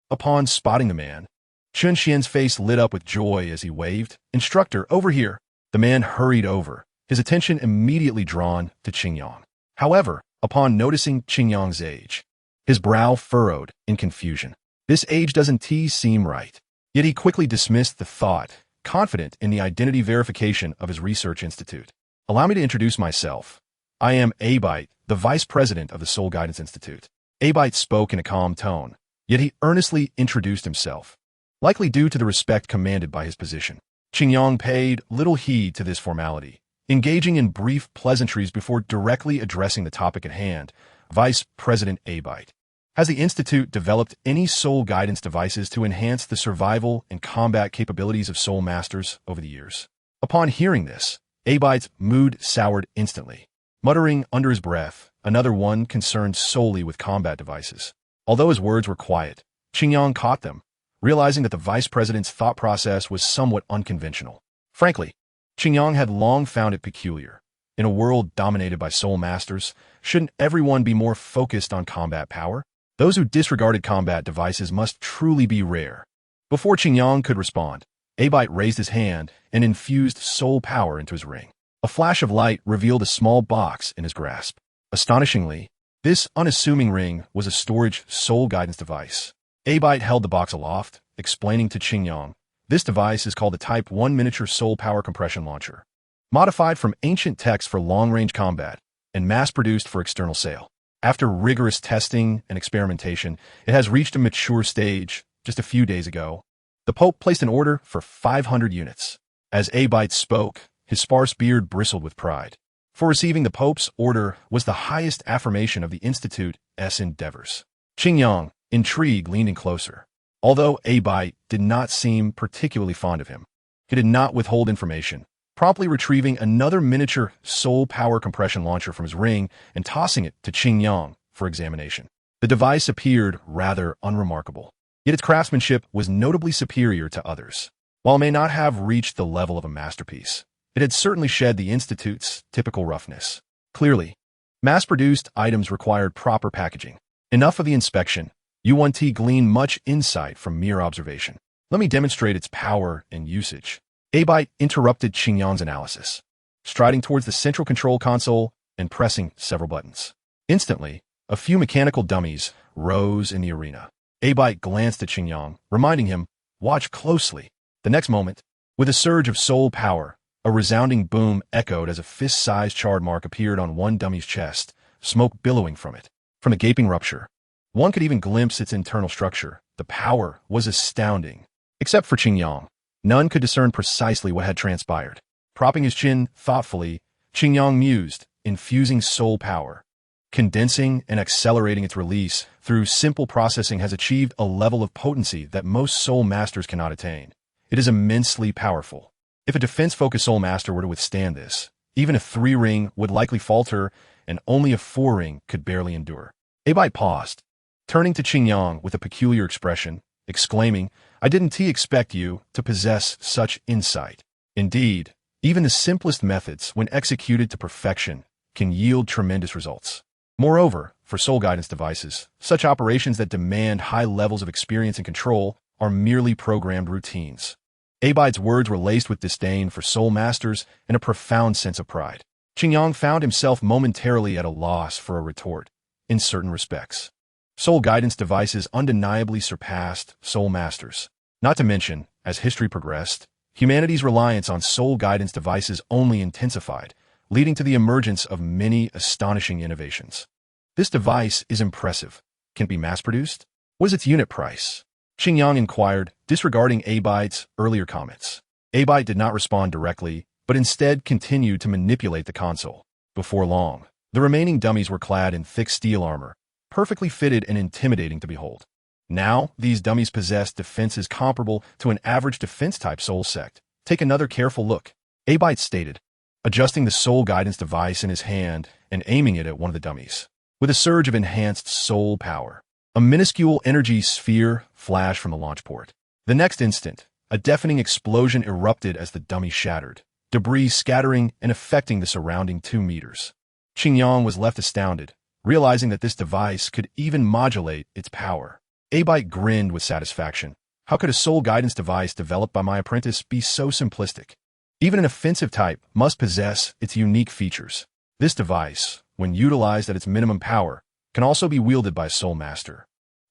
Upon spotting the man, Chun Xian's face lit up with joy as he waved, Instructor, over here. The man hurried over, his attention immediately drawn to Qingyang. However, upon noticing Qingyang's age, his brow furrowed in confusion. This age doesn't seem right. Yet he quickly dismissed the thought, confident in the identity verification of his research institute. Allow me to introduce myself. I am Abite, the vice president of the Soul Guidance Institute. Abite spoke in a calm tone, yet he earnestly introduced himself, likely due to the respect commanded by his position. Qingyang paid little heed to this formality, engaging in brief pleasantries before directly addressing the topic at hand. Vice President Abite, has the Institute developed any soul guidance devices to enhance the survival and combat capabilities of soul masters over the years? Upon hearing this, Abite's mood soured instantly, muttering under his breath, another one concerned solely with combat devices. Although his words were quiet, Qingyang caught them, realizing that the vice president's thought process was somewhat unconventional. Frankly, Qingyang had long found it peculiar. In a world dominated by soul masters, shouldn't everyone be more focused on combat power? Those who disregarded combat devices must truly be rare. Before Qingyang could respond, Abite raised his hand and infused soul power into his ring. A flash of light revealed a small box in his grasp. Astonishingly, this unassuming ring was a storage soul guidance device. Abite held the box aloft, explaining to Qingyang, this device is called the Type 1 Miniature Soul Power Compression Launcher, modified from ancient texts for long-range combat and mass-produced for external sale. After rigorous testing and experimentation, it has reached a mature stage just a few days ago. The Pope placed an order for 500 units. As Abite spoke, his sparse beard bristled with pride. For receiving the Pope's order was the highest affirmation of the Institute's endeavors. Qingyang, intrigued, leaned in closer. Although Abite did not seem particularly fond of him, he did not withhold information, promptly retrieving another miniature soul power compression launcher from his ring and tossing it to Qingyang for examination. The device appeared rather unremarkable, yet its craftsmanship was notably superior to others. While it may not have reached the level of a masterpiece, it had certainly shed the Institute's typical roughness. Clearly, mass-produced items required proper packaging. Enough of the inspection. U1T gleaned much insight from mere observation. Let me demonstrate its power and usage. Abite interrupted Qingyang's analysis, striding towards the central control console and pressing several buttons. Instantly, a few mechanical dummies rose in the arena. Abite glanced at Qingyang, reminding him, watch closely. The next moment, with a surge of soul power, a resounding boom echoed as a fist-sized charred mark appeared on one dummy's chest, smoke billowing from it. From the gaping rupture, one could even glimpse its internal structure. The power was astounding. Except for Qingyang, none could discern precisely what had transpired. Propping his chin thoughtfully, Qingyang mused, infusing soul power. Condensing and accelerating its release through simple processing has achieved a level of potency that most soul masters cannot attain. It is immensely powerful. If a defense-focused soul master were to withstand this, even a 3-ring would likely falter, and only a 4-ring could barely endure. Abite paused, turning to Qingyang with a peculiar expression, exclaiming, I didn't expect you to possess such insight. Indeed, Even the simplest methods, when executed to perfection, can yield tremendous results. Moreover, for soul guidance devices, such operations that demand high levels of experience and control are merely programmed routines. Abide's words were laced with disdain for soul masters and a profound sense of pride. Qingyang found himself momentarily at a loss for a retort. In certain respects, soul guidance devices undeniably surpassed soul masters. Not to mention, as history progressed, humanity's reliance on soul guidance devices only intensified, leading to the emergence of many astonishing innovations. This device is impressive. Can it be mass-produced? What is its unit price? Qingyang inquired, disregarding Abide's earlier comments. Abide did not respond directly, but instead continued to manipulate the console. Before long, the remaining dummies were clad in thick steel armor, perfectly fitted and intimidating to behold. Now, these dummies possessed defenses comparable to an average defense-type soul sect. Take another careful look, Abide stated, adjusting the soul guidance device in his hand and aiming it at one of the dummies. With a surge of enhanced soul power, a minuscule energy sphere flashed from the launch port. The next instant, a deafening explosion erupted as the dummy shattered, debris scattering and affecting the surrounding 2 meters. Qingyang was left astounded, realizing that this device could even modulate its power. Abide grinned with satisfaction. How could a soul guidance device developed by my apprentice be so simplistic? Even an offensive type must possess its unique features. This device, when utilized at its minimum power, can also be wielded by a soul master,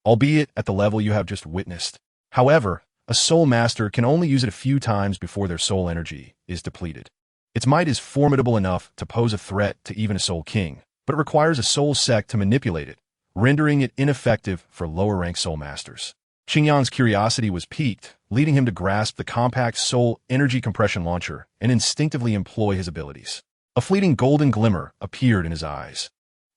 albeit at the level you have just witnessed. However, a soul master can only use it a few times before their soul energy is depleted. Its might is formidable enough to pose a threat to even a soul king, but it requires a soul sect to manipulate it, rendering it ineffective for lower-rank soul masters. Qingyang's curiosity was piqued, leading him to grasp the compact soul energy compression launcher and instinctively employ his abilities. A fleeting golden glimmer appeared in his eyes,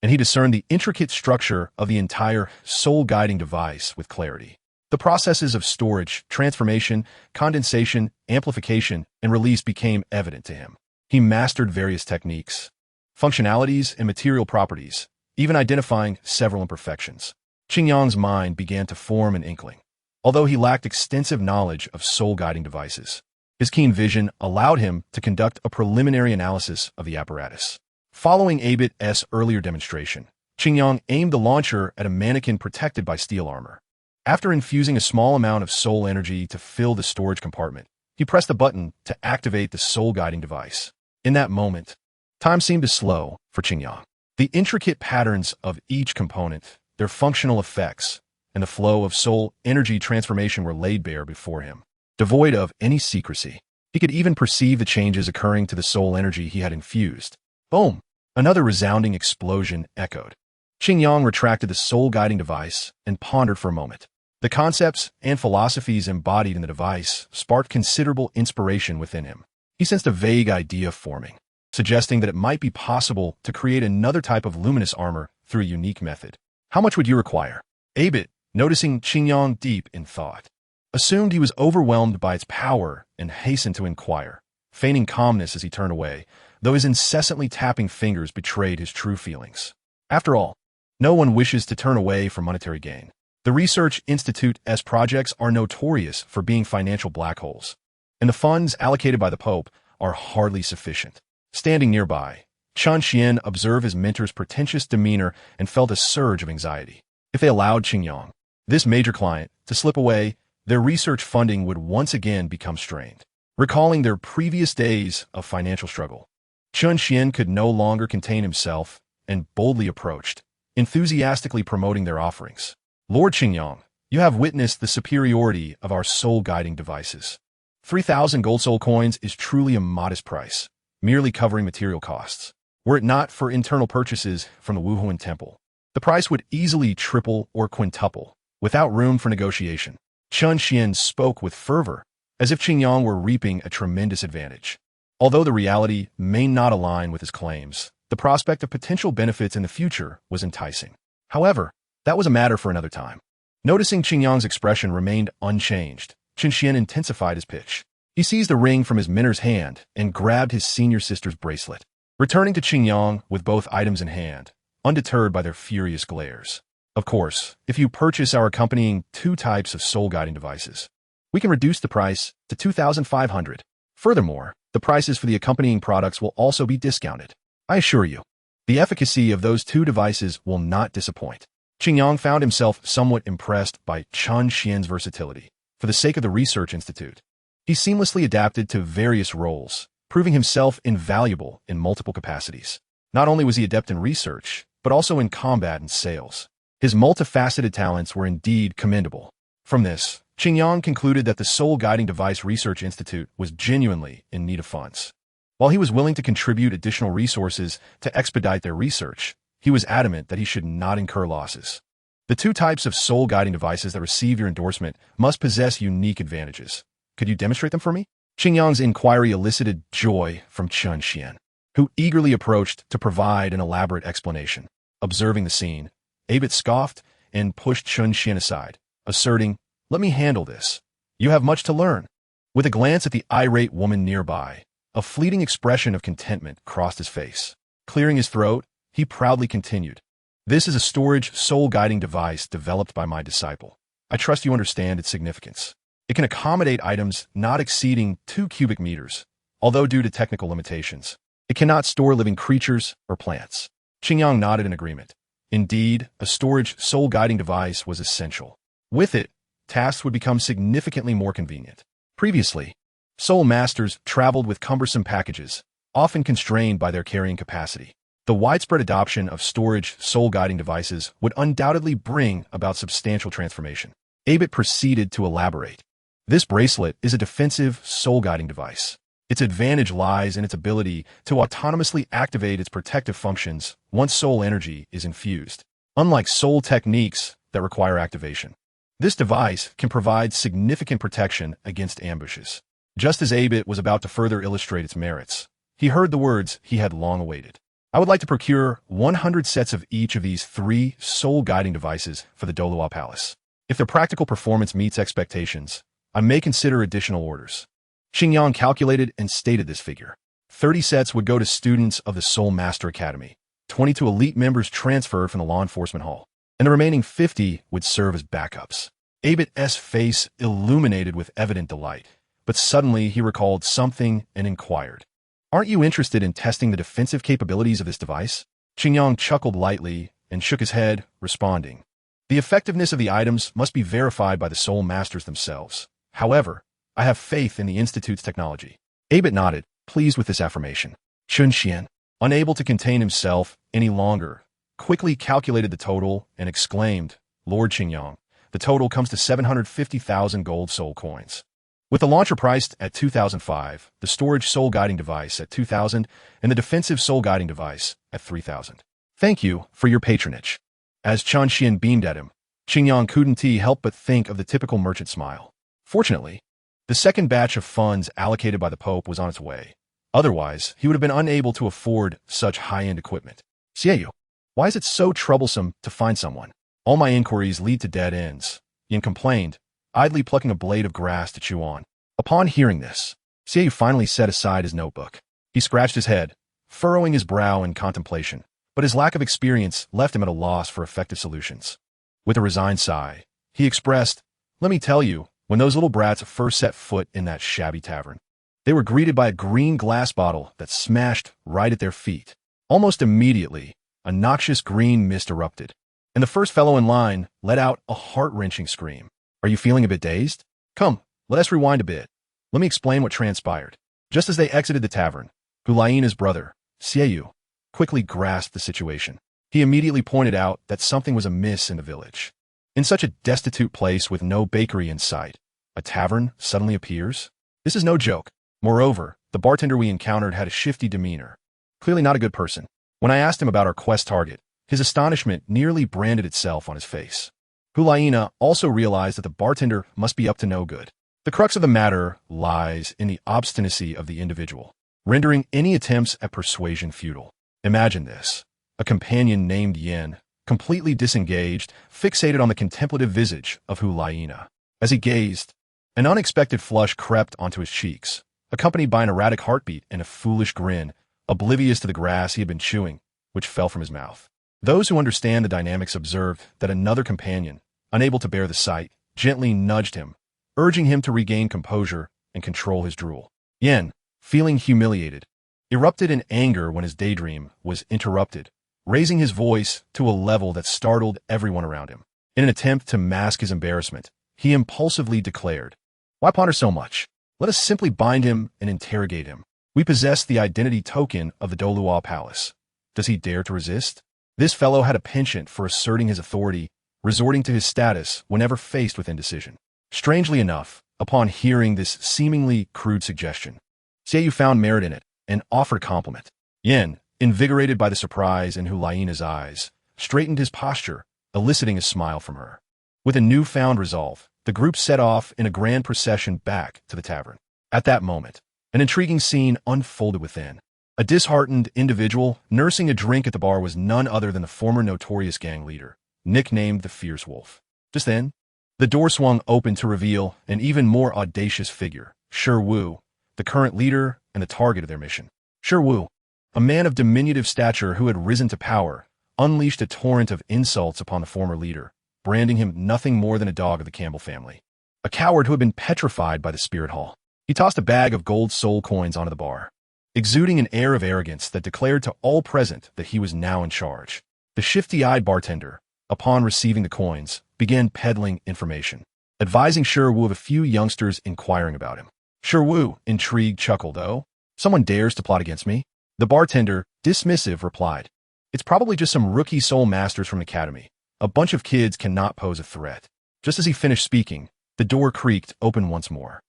and he discerned the intricate structure of the entire soul-guiding device with clarity. The processes of storage, transformation, condensation, amplification, and release became evident to him. He mastered various techniques, functionalities, and material properties, even identifying several imperfections. Qingyang's mind began to form an inkling. Although he lacked extensive knowledge of soul-guiding devices, his keen vision allowed him to conduct a preliminary analysis of the apparatus. Following Abide's earlier demonstration, Qingyang aimed the launcher at a mannequin protected by steel armor. After infusing a small amount of soul energy to fill the storage compartment, he pressed a button to activate the soul-guiding device. In that moment, time seemed to slow for Qingyang. The intricate patterns of each component, their functional effects, and the flow of soul energy transformation were laid bare before him. Devoid of any secrecy, he could even perceive the changes occurring to the soul energy he had infused. Boom! Another resounding explosion echoed. Qingyang retracted the soul-guiding device and pondered for a moment. The concepts and philosophies embodied in the device sparked considerable inspiration within him. He sensed a vague idea forming, suggesting that it might be possible to create another type of luminous armor through a unique method. How much would you require? Abide, noticing Qingyang deep in thought, assumed he was overwhelmed by its power and hastened to inquire, feigning calmness as he turned away, though his incessantly tapping fingers betrayed his true feelings. After all, no one wishes to turn away from monetary gain. The Research Institute's projects are notorious for being financial black holes, and the funds allocated by the Pope are hardly sufficient. Standing nearby, Chen Xian observed his mentor's pretentious demeanor and felt a surge of anxiety. If they allowed Qingyang, this major client, to slip away, their research funding would once again become strained. Recalling their previous days of financial struggle, Chen Xian could no longer contain himself and boldly approached, enthusiastically promoting their offerings. Lord Qingyang, you have witnessed the superiority of our soul-guiding devices. 3,000 gold soul coins is truly a modest price, merely covering material costs. Were it not for internal purchases from the Wuhuan Temple, the price would easily triple or quintuple, without room for negotiation. Chen Xian spoke with fervor, as if Qingyang were reaping a tremendous advantage. Although the reality may not align with his claims, the prospect of potential benefits in the future was enticing. However, that was a matter for another time. Noticing Qingyang's expression remained unchanged, Chen Xian intensified his pitch. He seized a ring from his mentor's hand and grabbed his senior sister's bracelet, returning to Qingyang with both items in hand, undeterred by their furious glares. Of course, if you purchase our accompanying 2 types of soul-guiding devices, we can reduce the price to 2,500. Furthermore, The prices for the accompanying products will also be discounted. I assure you, the efficacy of those two devices will not disappoint. Qingyang found himself somewhat impressed by Chen Xian's versatility. For the sake of the research institute, he seamlessly adapted to various roles, proving himself invaluable in multiple capacities. Not only was he adept in research, but also in combat and sales. His multifaceted talents were indeed commendable. From this, Qingyang concluded that the Soul Guiding Device Research Institute was genuinely in need of funds. While he was willing to contribute additional resources to expedite their research, he was adamant that he should not incur losses. The two types of soul guiding devices that receive your endorsement must possess unique advantages. Could you demonstrate them for me? Qingyang's inquiry elicited joy from Chen Xian, who eagerly approached to provide an elaborate explanation. Observing the scene, Abit scoffed and pushed Chen Xian aside, asserting, "Let me handle this. You have much to learn." With a glance at the irate woman nearby, a fleeting expression of contentment crossed his face. Clearing his throat, he proudly continued, "This is a storage soul-guiding device developed by my disciple. I trust you understand its significance. It can accommodate items not exceeding 2 cubic meters, although due to technical limitations, it cannot store living creatures or plants." Qingyang nodded in agreement. Indeed, a storage soul-guiding device was essential. With it, tasks would become significantly more convenient. Previously, soul masters traveled with cumbersome packages, often constrained by their carrying capacity. The widespread adoption of storage soul-guiding devices would undoubtedly bring about substantial transformation. Abit proceeded to elaborate. This bracelet is a defensive soul-guiding device. Its advantage lies in its ability to autonomously activate its protective functions once soul energy is infused. Unlike soul techniques that require activation, this device can provide significant protection against ambushes. Just as Abit was about to further illustrate its merits, he heard the words he had long awaited. "I would like to procure 100 sets of each of these 3 soul-guiding devices for the Doluo Palace. If their practical performance meets expectations, I may consider additional orders." Qingyang calculated and stated this figure. 30 sets would go to students of the Soul Master Academy, 20 to elite members transferred from the Law Enforcement Hall, and the remaining 50 would serve as backups. Abit's face illuminated with evident delight, but suddenly he recalled something and inquired, "Aren't you interested in testing the defensive capabilities of this device?" Qingyang chuckled lightly and shook his head, responding, "The effectiveness of the items must be verified by the Soul Masters themselves. However, I have faith in the Institute's technology." Abit nodded, pleased with this affirmation. Chen Xian, unable to contain himself any longer, quickly calculated the total and exclaimed, "Lord Qingyang, the total comes to 750,000 gold soul coins. With the launcher priced at 2,005, the storage soul guiding device at 2,000, and the defensive soul guiding device at 3,000. Thank you for your patronage." As Chen Xian beamed at him, Qingyang couldn't help but think of the typical merchant smile. Fortunately, the second batch of funds allocated by the Pope was on its way. Otherwise, he would have been unable to afford such high-end equipment. "Xiaoyu, why is it so troublesome to find someone? All my inquiries lead to dead ends," Yin complained, idly plucking a blade of grass to chew on. Upon hearing this, Xiaoyu finally set aside his notebook. He scratched his head, furrowing his brow in contemplation, but his lack of experience left him at a loss for effective solutions. With a resigned sigh, he expressed, "Let me tell you, when those little brats first set foot in that shabby tavern, they were greeted by a green glass bottle that smashed right at their feet. Almost immediately, a noxious green mist erupted, and the first fellow in line let out a heart-wrenching scream. Are you feeling a bit dazed? Come, let us rewind a bit. Let me explain what transpired." Just as they exited the tavern, Hulaina's brother, Xiaoyu, quickly grasped the situation. He immediately pointed out that something was amiss in the village. In such a destitute place with no bakery in sight, a tavern suddenly appears? This is no joke. Moreover, the bartender we encountered had a shifty demeanor. Clearly not a good person. When I asked him about our quest target, his astonishment nearly branded itself on his face. Hulaina also realized that the bartender must be up to no good. The crux of the matter lies in the obstinacy of the individual, rendering any attempts at persuasion futile. Imagine this. A companion named Yin, completely disengaged, fixated on the contemplative visage of Hulaina. As he gazed, an unexpected flush crept onto his cheeks, accompanied by an erratic heartbeat and a foolish grin, oblivious to the grass he had been chewing, which fell from his mouth. Those who understand the dynamics observed that another companion, unable to bear the sight, gently nudged him, urging him to regain composure and control his drool. Yin, feeling humiliated, erupted in anger when his daydream was interrupted, raising his voice to a level that startled everyone around him. In an attempt to mask his embarrassment, he impulsively declared, "Why ponder so much? Let us simply bind him and interrogate him. We possess the identity token of the Dolua Palace. Does he dare to resist?" This fellow had a penchant for asserting his authority, resorting to his status whenever faced with indecision. Strangely enough, upon hearing this seemingly crude suggestion, Xiaoyu found merit in it and offered a compliment. Yin, invigorated by the surprise in Hulaina's eyes, straightened his posture, eliciting a smile from her. With a newfound resolve, the group set off in a grand procession back to the tavern. At that moment, an intriguing scene unfolded within. A disheartened individual nursing a drink at the bar was none other than the former notorious gang leader, nicknamed the Fierce Wolf. Just then, the door swung open to reveal an even more audacious figure, Shi Wu, the current leader and the target of their mission. Shi Wu, a man of diminutive stature who had risen to power, unleashed a torrent of insults upon the former leader, branding him nothing more than a dog of the Campbell family. A coward who had been petrified by the spirit hall. He tossed a bag of gold soul coins onto the bar, exuding an air of arrogance that declared to all present that he was now in charge. The shifty-eyed bartender, upon receiving the coins, began peddling information, advising Shi Wu of a few youngsters inquiring about him. Shi Wu, intrigued, chuckled, "Oh, someone dares to plot against me?" The bartender, dismissive, replied, "It's probably just some rookie soul masters from the academy. A bunch of kids cannot pose a threat." Just as he finished speaking, the door creaked open once more.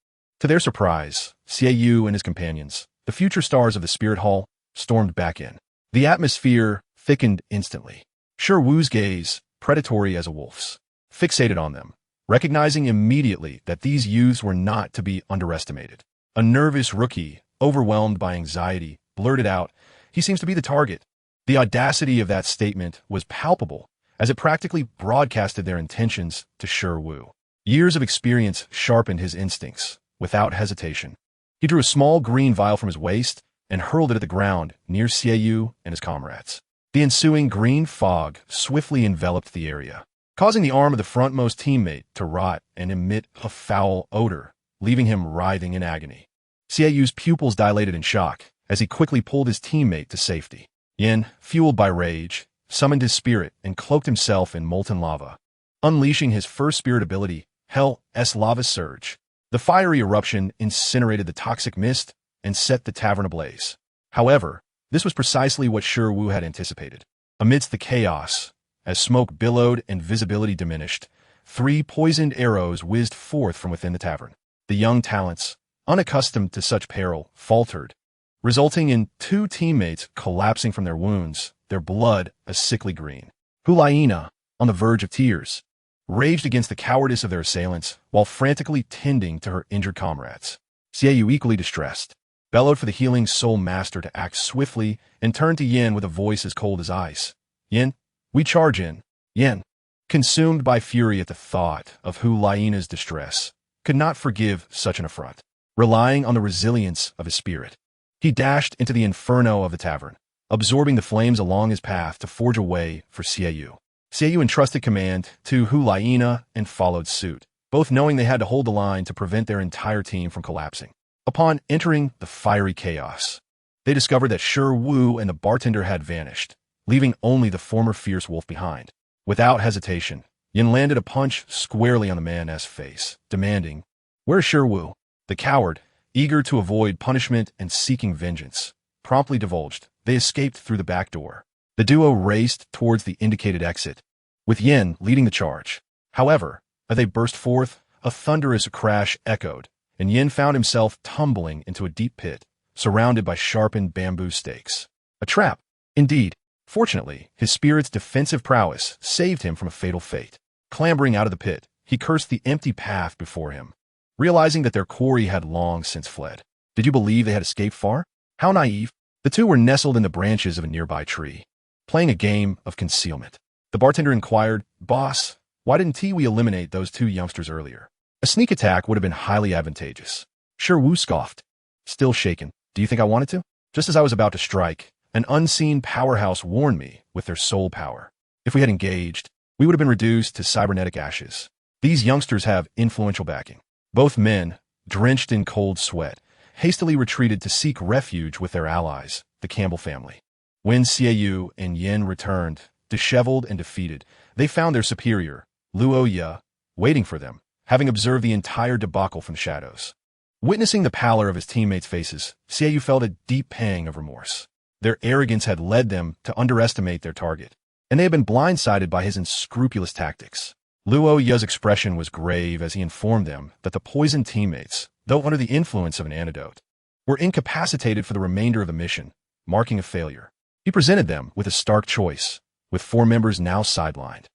To their surprise, Xiaoyu and his companions, the future stars of the Spirit Hall, stormed back in. The atmosphere thickened instantly. Shi Wu's gaze, predatory as a wolf's, fixated on them, recognizing immediately that these youths were not to be underestimated. A nervous rookie, overwhelmed by anxiety, blurted out, "He seems to be the target." The audacity of that statement was palpable, as it practically broadcasted their intentions to Shi Wu. Years of experience sharpened his instincts. Without hesitation, he drew a small green vial from his waist and hurled it at the ground near Xiaoyu and his comrades. The ensuing green fog swiftly enveloped the area, causing the arm of the frontmost teammate to rot and emit a foul odor, leaving him writhing in agony. Xiaoyu's pupils dilated in shock as he quickly pulled his teammate to safety. Yin, fueled by rage, summoned his spirit and cloaked himself in molten lava, unleashing his first spirit ability, Hell's Lava Surge. The fiery eruption incinerated the toxic mist and set the tavern ablaze. However, this was precisely what Shi Wu had anticipated. Amidst the chaos, as smoke billowed and visibility diminished, 3 poisoned arrows whizzed forth from within the tavern. The young talents, unaccustomed to such peril, faltered, resulting in 2 teammates collapsing from their wounds, their blood a sickly green. Hulaina, on the verge of tears, raged against the cowardice of their assailants while frantically tending to her injured comrades. Xiaoyu, equally distressed, bellowed for the healing soul master to act swiftly and turned to Yin with a voice as cold as ice. "Yin, we charge in." Yin, consumed by fury at the thought of Hulaina's distress, could not forgive such an affront. Relying on the resilience of his spirit, he dashed into the inferno of the tavern, absorbing the flames along his path to forge a way for Xiaoyu. Xiaoyu entrusted command to Hulaina and followed suit, both knowing they had to hold the line to prevent their entire team from collapsing. Upon entering the fiery chaos, they discovered that Shi Wu and the bartender had vanished, leaving only the former fierce wolf behind. Without hesitation, Yin landed a punch squarely on the man's face, demanding, "Where's Shi Wu?" The coward, eager to avoid punishment and seeking vengeance, promptly divulged they escaped through the back door. The duo raced towards the indicated exit, with Yin leading the charge. However, as they burst forth, a thunderous crash echoed, and Yin found himself tumbling into a deep pit, surrounded by sharpened bamboo stakes. A trap, indeed. Fortunately, his spirit's defensive prowess saved him from a fatal fate. Clambering out of the pit, he cursed the empty path before him, realizing that their quarry had long since fled. Did you believe they had escaped far? How naive. The two were nestled in the branches of a nearby tree, playing a game of concealment. The bartender inquired, "Boss, why didn't we eliminate those 2 youngsters earlier? A sneak attack would have been highly advantageous." Shi Wu scoffed, still shaken. "Do you think I wanted to?" Just as I was about to strike, an unseen powerhouse warned me with their soul power. If we had engaged, we would have been reduced to cybernetic ashes. These youngsters have influential backing. Both men, drenched in cold sweat, hastily retreated to seek refuge with their allies, the Campbell family. When Xiaoyu and Yin returned, disheveled and defeated, they found their superior, Luo Ye, waiting for them, having observed the entire debacle from the shadows. Witnessing the pallor of his teammates' faces, Xiaoyu felt a deep pang of remorse. Their arrogance had led them to underestimate their target, and they had been blindsided by his unscrupulous tactics. Luo Ye's expression was grave as he informed them that the poisoned teammates, though under the influence of an antidote, were incapacitated for the remainder of the mission, marking a failure. He presented them with a stark choice, with 4 members now sidelined.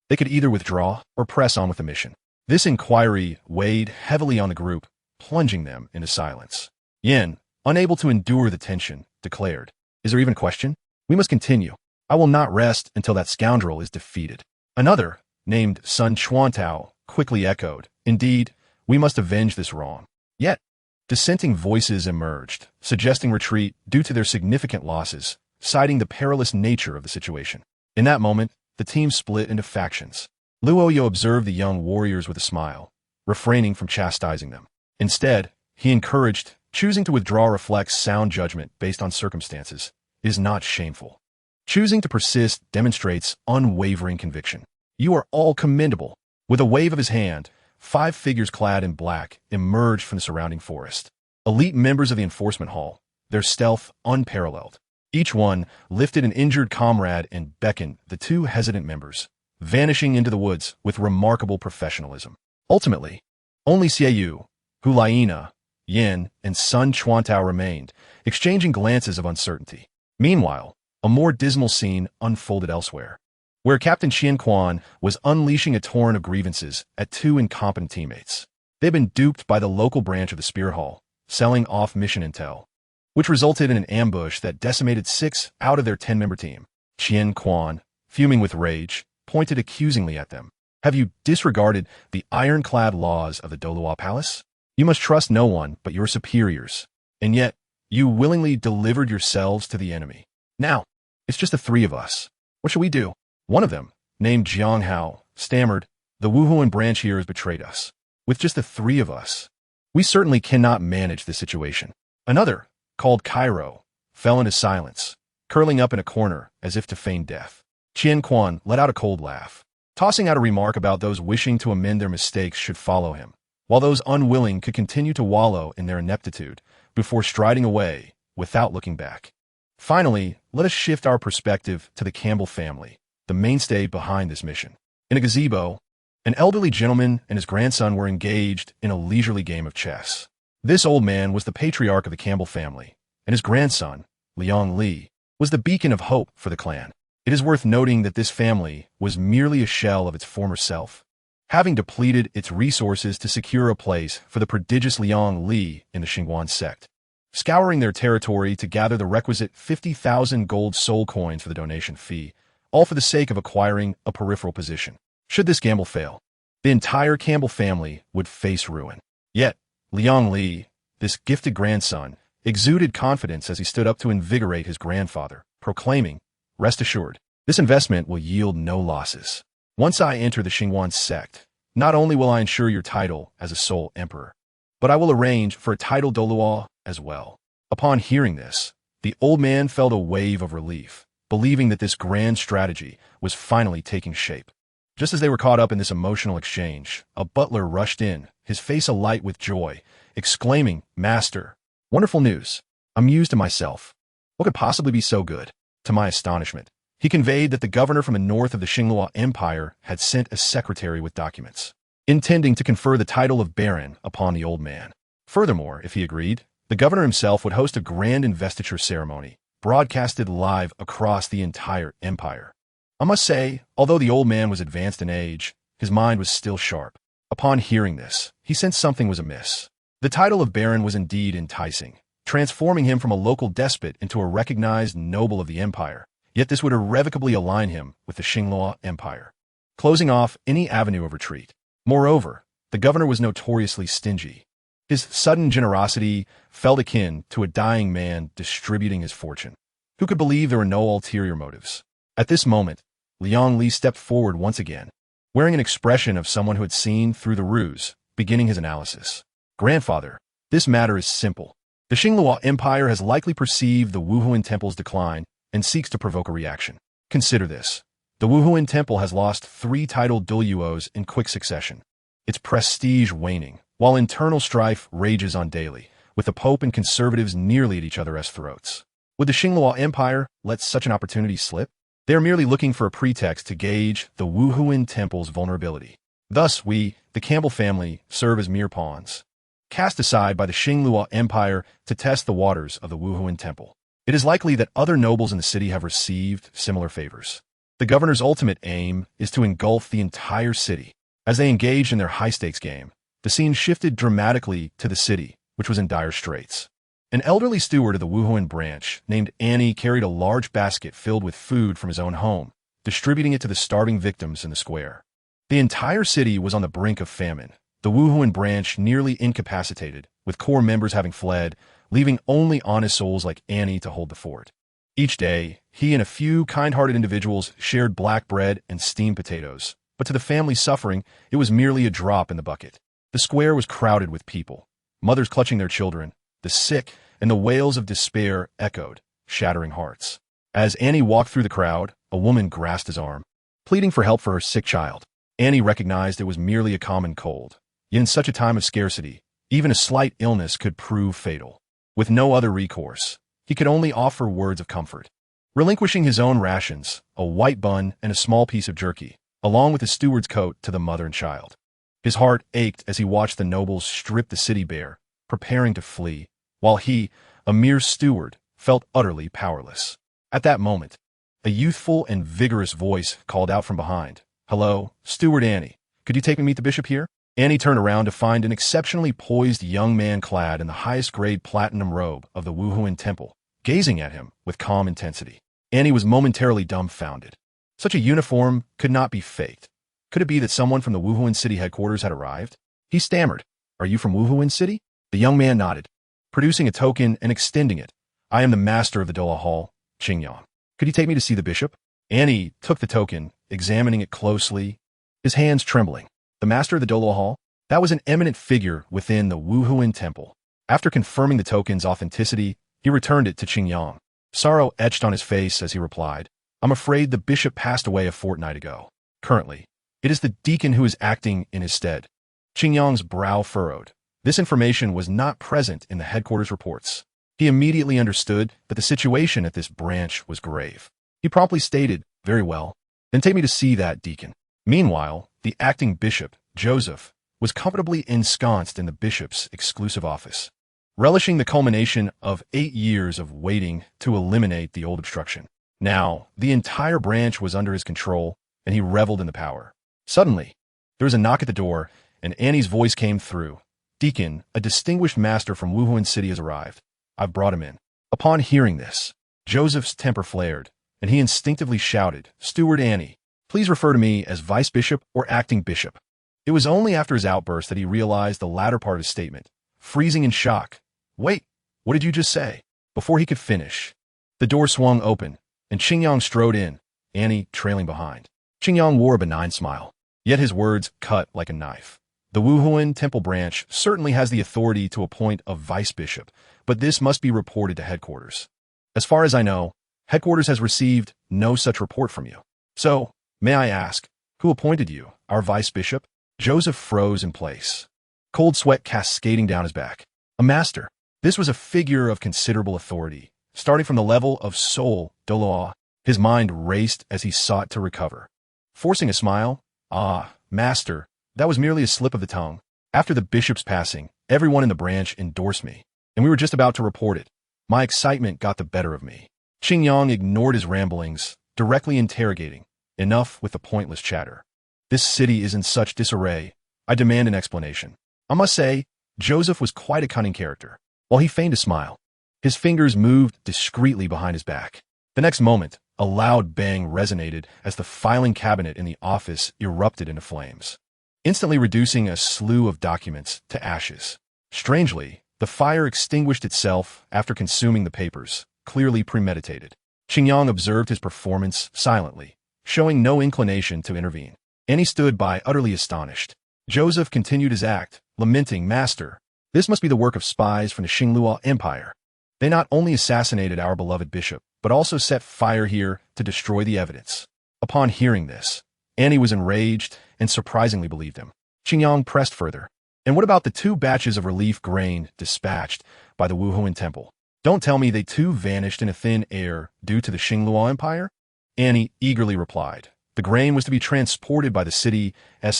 They could either withdraw or press on with the mission. This inquiry weighed heavily on the group, plunging them into silence. Yin, unable to endure the tension, declared, "Is there even a question? We must continue. I will not rest until that scoundrel is defeated." Another, named Sun Chuantao, quickly echoed, "Indeed, we must avenge this wrong." Yet, dissenting voices emerged, suggesting retreat due to their significant losses, citing the perilous nature of the situation. In that moment, the team split into factions. Luo Ye observed the young warriors with a smile, refraining from chastising them. Instead, he encouraged, "Choosing to withdraw reflects sound judgment based on circumstances. It is not shameful. Choosing to persist demonstrates unwavering conviction. You are all commendable." With a wave of his hand, 5 figures clad in black emerged from the surrounding forest. Elite members of the enforcement hall, their stealth unparalleled. Each one lifted an injured comrade and beckoned the 2 hesitant members, vanishing into the woods with remarkable professionalism. Ultimately, only Xiaoyu, Hulaina, Yin, and Sun Chuantao remained, exchanging glances of uncertainty. Meanwhile, a more dismal scene unfolded elsewhere, where Captain Qian Quan was unleashing a torrent of grievances at 2 incompetent teammates. They had been duped by the local branch of the Spear Hall, selling off mission intel, which resulted in an ambush that decimated 6 out of their 10-member team. Qian Quan, fuming with rage, pointed accusingly at them. "Have you disregarded the ironclad laws of the Doluo Palace? You must trust no one but your superiors, and yet you willingly delivered yourselves to the enemy. Now, it's just the 3 of us. What shall we do?" One of them, named Jiang Hao, stammered, "The Wuhuan branch here has betrayed us. With just the 3 of us, we certainly cannot manage this situation." Another, called Cairo, fell into silence, curling up in a corner as if to feign death. Qian Quan let out a cold laugh, tossing out a remark about those wishing to amend their mistakes should follow him, while those unwilling could continue to wallow in their ineptitude before striding away without looking back. Finally, let us shift our perspective to the Campbell family, the mainstay behind this mission. In a gazebo, an elderly gentleman and his grandson were engaged in a leisurely game of chess. This old man was the patriarch of the Campbell family, and his grandson, Liang Li, was the beacon of hope for the clan. It is worth noting that this family was merely a shell of its former self, having depleted its resources to secure a place for the prodigious Liang Li in the Xingguan sect, scouring their territory to gather the requisite 50,000 gold soul coins for the donation fee, all for the sake of acquiring a peripheral position. Should this gamble fail, the entire Campbell family would face ruin. Yet, Liang Li, this gifted grandson, exuded confidence as he stood up to invigorate his grandfather, proclaiming, "Rest assured, this investment will yield no losses. Once I enter the Xingguan sect, not only will I ensure your title as a sole emperor, but I will arrange for a title Doluo as well." Upon hearing this, the old man felt a wave of relief, believing that this grand strategy was finally taking shape. Just as they were caught up in this emotional exchange, a butler rushed in, his face alight with joy, exclaiming, "Master, wonderful news. I'm amused to myself. What could possibly be so good?" To my astonishment, he conveyed that the governor from the north of the Xinglua Empire had sent a secretary with documents, intending to confer the title of Baron upon the old man. Furthermore, if he agreed, the governor himself would host a grand investiture ceremony, broadcasted live across the entire empire. I must say, although the old man was advanced in age, his mind was still sharp. Upon hearing this, he sensed something was amiss. The title of Baron was indeed enticing, transforming him from a local despot into a recognized noble of the empire, yet this would irrevocably align him with the Xinglua Empire, closing off any avenue of retreat. Moreover, the governor was notoriously stingy. His sudden generosity felt akin to a dying man distributing his fortune. Who could believe there were no ulterior motives? At this moment, Liang Li stepped forward once again, wearing an expression of someone who had seen through the ruse, beginning his analysis. "Grandfather, this matter is simple. The Xinghua Empire has likely perceived the Wuhuan Temple's decline and seeks to provoke a reaction. Consider this. The Wuhuan Temple has lost 3 titled Duluos in quick succession, its prestige waning, while internal strife rages on daily, with the Pope and conservatives nearly at each other's throats. Would the Xinghua Empire let such an opportunity slip? They are merely looking for a pretext to gauge the Wuhuan Temple's vulnerability. Thus, we, the Campbell family, serve as mere pawns, cast aside by the Xinghua Empire to test the waters of the Wuhuan Temple. It is likely that other nobles in the city have received similar favors. The governor's ultimate aim is to engulf the entire city. As they engaged in their high-stakes game, the scene shifted dramatically to the city, which was in dire straits. An elderly steward of the Wuhuan branch, named Annie, carried a large basket filled with food from his own home, distributing it to the starving victims in the square. The entire city was on the brink of famine, the Wuhuan branch nearly incapacitated, with core members having fled, leaving only honest souls like Annie to hold the fort. Each day, he and a few kind-hearted individuals shared black bread and steamed potatoes, but to the family suffering, it was merely a drop in the bucket. The square was crowded with people, mothers clutching their children, the sick, and the wails of despair echoed, shattering hearts. As Annie walked through the crowd, a woman grasped his arm, pleading for help for her sick child. Annie recognized it was merely a common cold. Yet in such a time of scarcity, even a slight illness could prove fatal. With no other recourse, he could only offer words of comfort. Relinquishing his own rations, a white bun and a small piece of jerky, along with his steward's coat to the mother and child. His heart ached as he watched the nobles strip the city bare, preparing to flee, while he, a mere steward, felt utterly powerless. At that moment, a youthful and vigorous voice called out from behind, "Hello, Steward Annie. Could you take me to meet the bishop here?" Annie turned around to find an exceptionally poised young man clad in the highest-grade platinum robe of the Wuhuan Temple, gazing at him with calm intensity. Annie was momentarily dumbfounded. Such a uniform could not be faked. Could it be that someone from the Wuhuan City headquarters had arrived? He stammered, "Are you from Wuhuan City?" The young man nodded, producing a token and extending it. "I am the master of the Dola Hall, Qingyang. Could you take me to see the bishop?" Annie took the token, examining it closely, his hands trembling. The master of the Dola Hall? That was an eminent figure within the Wuhuan Temple. After confirming the token's authenticity, he returned it to Qingyang. Sorrow etched on his face as he replied, "I'm afraid the bishop passed away a fortnight ago. Currently, it is the deacon who is acting in his stead." Qingyang's brow furrowed. This information was not present in the headquarters reports. He immediately understood that the situation at this branch was grave. He promptly stated, "Very well, then take me to see that deacon." Meanwhile, the acting bishop, Joseph, was comfortably ensconced in the bishop's exclusive office, relishing the culmination of 8 years of waiting to eliminate the old obstruction. Now, the entire branch was under his control, and he reveled in the power. Suddenly, there was a knock at the door, and Annie's voice came through. "Deacon, a distinguished master from Wuhuan City has arrived. I've brought him in." Upon hearing this, Joseph's temper flared, and he instinctively shouted, "Steward Annie, please refer to me as vice bishop or acting bishop." It was only after his outburst that he realized the latter part of his statement, freezing in shock. "Wait, what did you just say?" Before he could finish, the door swung open, and Qingyang strode in, Annie trailing behind. Qingyang wore a benign smile, yet his words cut like a knife. "The Wuhuan Temple branch certainly has the authority to appoint a vice bishop, but this must be reported to headquarters. As far as I know, headquarters has received no such report from you. So, may I ask, who appointed you, our vice bishop?" Joseph froze in place, cold sweat cascading down his back. A master. This was a figure of considerable authority, starting from the level of SoloedEvil. His mind raced as he sought to recover. Forcing a smile, "Ah, master, that was merely a slip of the tongue. After the bishop's passing, everyone in the branch endorsed me, and we were just about to report it. My excitement got the better of me." Qingyang ignored his ramblings, directly interrogating, "Enough with the pointless chatter. This city is in such disarray. I demand an explanation." I must say, Joseph was quite a cunning character. While he feigned a smile, his fingers moved discreetly behind his back. The next moment, a loud bang resonated as the filing cabinet in the office erupted into flames, instantly reducing a slew of documents to ashes. Strangely, the fire extinguished itself after consuming the papers, clearly premeditated. Qingyang observed his performance silently, showing no inclination to intervene. Annie stood by utterly astonished. Joseph continued his act, lamenting, "Master, This must be the work of spies from the Xinglua Empire. They not only assassinated our beloved bishop, but also set fire here to destroy the evidence. Upon hearing this, Annie was enraged and surprisingly believed him. Qingyang pressed further. And what about the 2 batches of relief grain dispatched by the Wuhuan temple? Don't tell me they too vanished in a thin air due to the Xinglua Empire? Annie eagerly replied. The grain was to be transported by the city's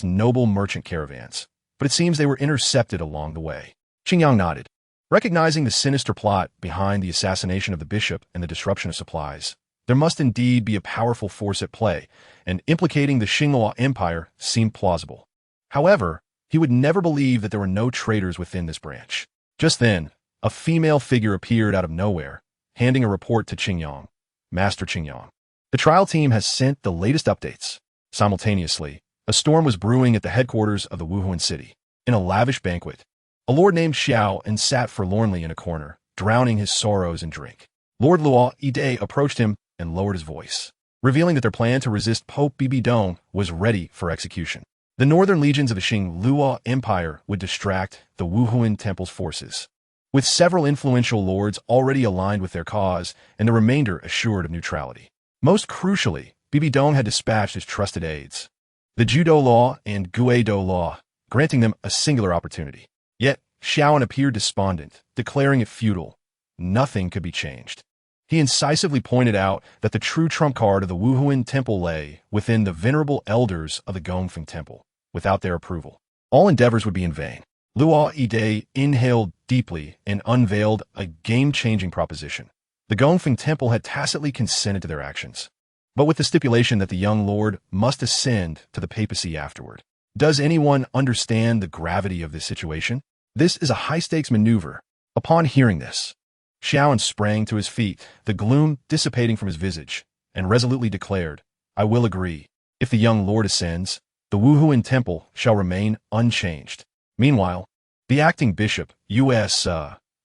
noble merchant caravans, but it seems they were intercepted along the way. Qingyang nodded. Recognizing the sinister plot behind the assassination of the bishop and the disruption of supplies, there must indeed be a powerful force at play, and implicating the Xinglua Empire seemed plausible. However, he would never believe that there were no traitors within this branch. Just then, a female figure appeared out of nowhere, handing a report to Qingyang. Master Qingyang, the trial team has sent the latest updates. Simultaneously, a storm was brewing at the headquarters of the Wuhuan city. In a lavish banquet, a lord named Xiao and sat forlornly in a corner, drowning his sorrows in drink. Lord Luo Yide approached him and lowered his voice, revealing that their plan to resist Pope Bibidong was ready for execution. The northern legions of the Xinglua Empire would distract the Wuhuan temple's forces, with several influential lords already aligned with their cause and the remainder assured of neutrality. Most crucially, Bibidong had dispatched his trusted aides, the Judo Law and Guido Law, granting them a singular opportunity. Yet, Xiaoan appeared despondent, declaring it futile. Nothing could be changed. He incisively pointed out that the true trump card of the Wuhuan temple lay within the venerable elders of the Gongfeng temple. Without their approval, all endeavors would be in vain. Luo Yide inhaled deeply and unveiled a game-changing proposition. The Gongfeng temple had tacitly consented to their actions, but with the stipulation that the young lord must ascend to the papacy afterward. Does anyone understand the gravity of this situation? This is a high-stakes maneuver. Upon hearing this, Xiaoan sprang to his feet, the gloom dissipating from his visage, and resolutely declared, I will agree. If the young lord ascends, the Wuhuan temple shall remain unchanged. Meanwhile, the acting bishop,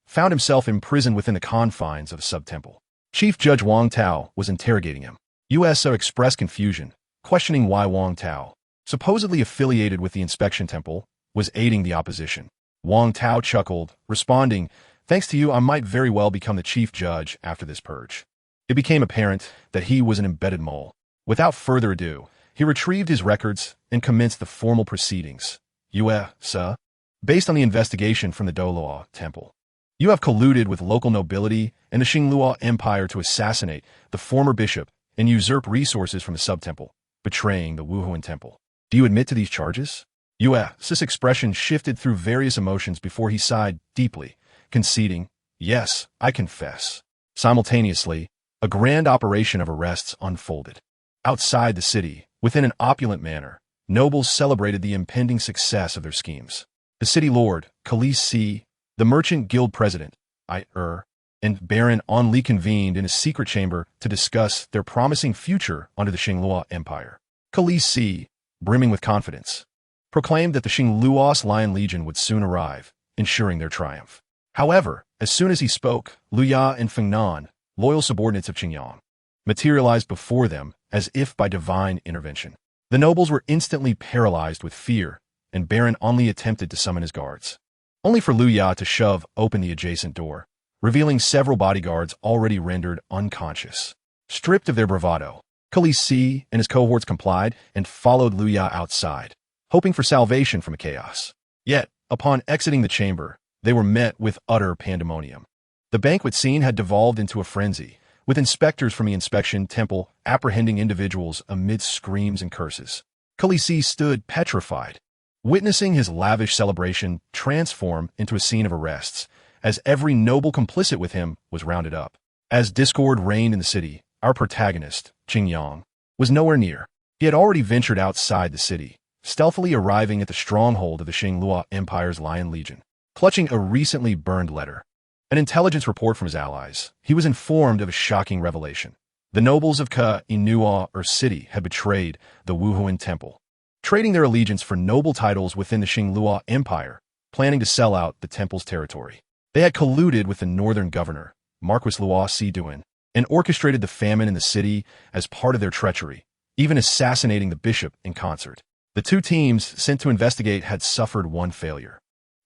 found himself imprisoned within the confines of a sub-temple. Chief Judge Wang Tao was interrogating him. Expressed confusion, questioning why Wang Tao, supposedly affiliated with the inspection temple, was aiding the opposition. Wang Tao chuckled, responding, Thanks to you, I might very well become the chief judge after this purge. It became apparent that he was an embedded mole. Without further ado, he retrieved his records and commenced the formal proceedings. Based on the investigation from the Doloa temple, you have colluded with local nobility and the Xinglua Empire to assassinate the former bishop and usurp resources from the sub-temple, betraying the Wuhuan temple. Do you admit to these charges? His expression shifted through various emotions before he sighed deeply, conceding, Yes, I confess. Simultaneously, a grand operation of arrests unfolded. Outside the city, within an opulent manner, nobles celebrated the impending success of their schemes. The city lord, Khalees C., the merchant guild president, and Baron Onli convened in a secret chamber to discuss their promising future under the Xinglua Empire. Khalees C., brimming with confidence, proclaimed that the Xinglua's Lion Legion would soon arrive, ensuring their triumph. However, as soon as he spoke, Lu Ya and Feng Nan, loyal subordinates of Qingyang, materialized before them as if by divine intervention. The nobles were instantly paralyzed with fear, and Baron only attempted to summon his guards, only for Lu Ya to shove open the adjacent door, revealing several bodyguards already rendered unconscious. Stripped of their bravado, Khalees C. and his cohorts complied and followed Lu Ya outside, hoping for salvation from the chaos. Yet, upon exiting the chamber, they were met with utter pandemonium. The banquet scene had devolved into a frenzy, with inspectors from the inspection temple apprehending individuals amidst screams and curses. Khaleesi stood petrified, witnessing his lavish celebration transform into a scene of arrests, as every noble complicit with him was rounded up. As discord reigned in the city, our protagonist, Qingyang, was nowhere near. He had already ventured outside the city, stealthily arriving at the stronghold of the Xinglua Empire's Lion Legion. Clutching a recently burned letter, an intelligence report from his allies, he was informed of a shocking revelation. The nobles of Inua City had betrayed the Wuhuan temple, trading their allegiance for noble titles within the Xinglua Empire, planning to sell out the temple's territory. They had colluded with the northern governor, Marquis Luo Si-Duan, and orchestrated the famine in the city as part of their treachery, even assassinating the bishop in concert. The two teams sent to investigate had suffered one failure.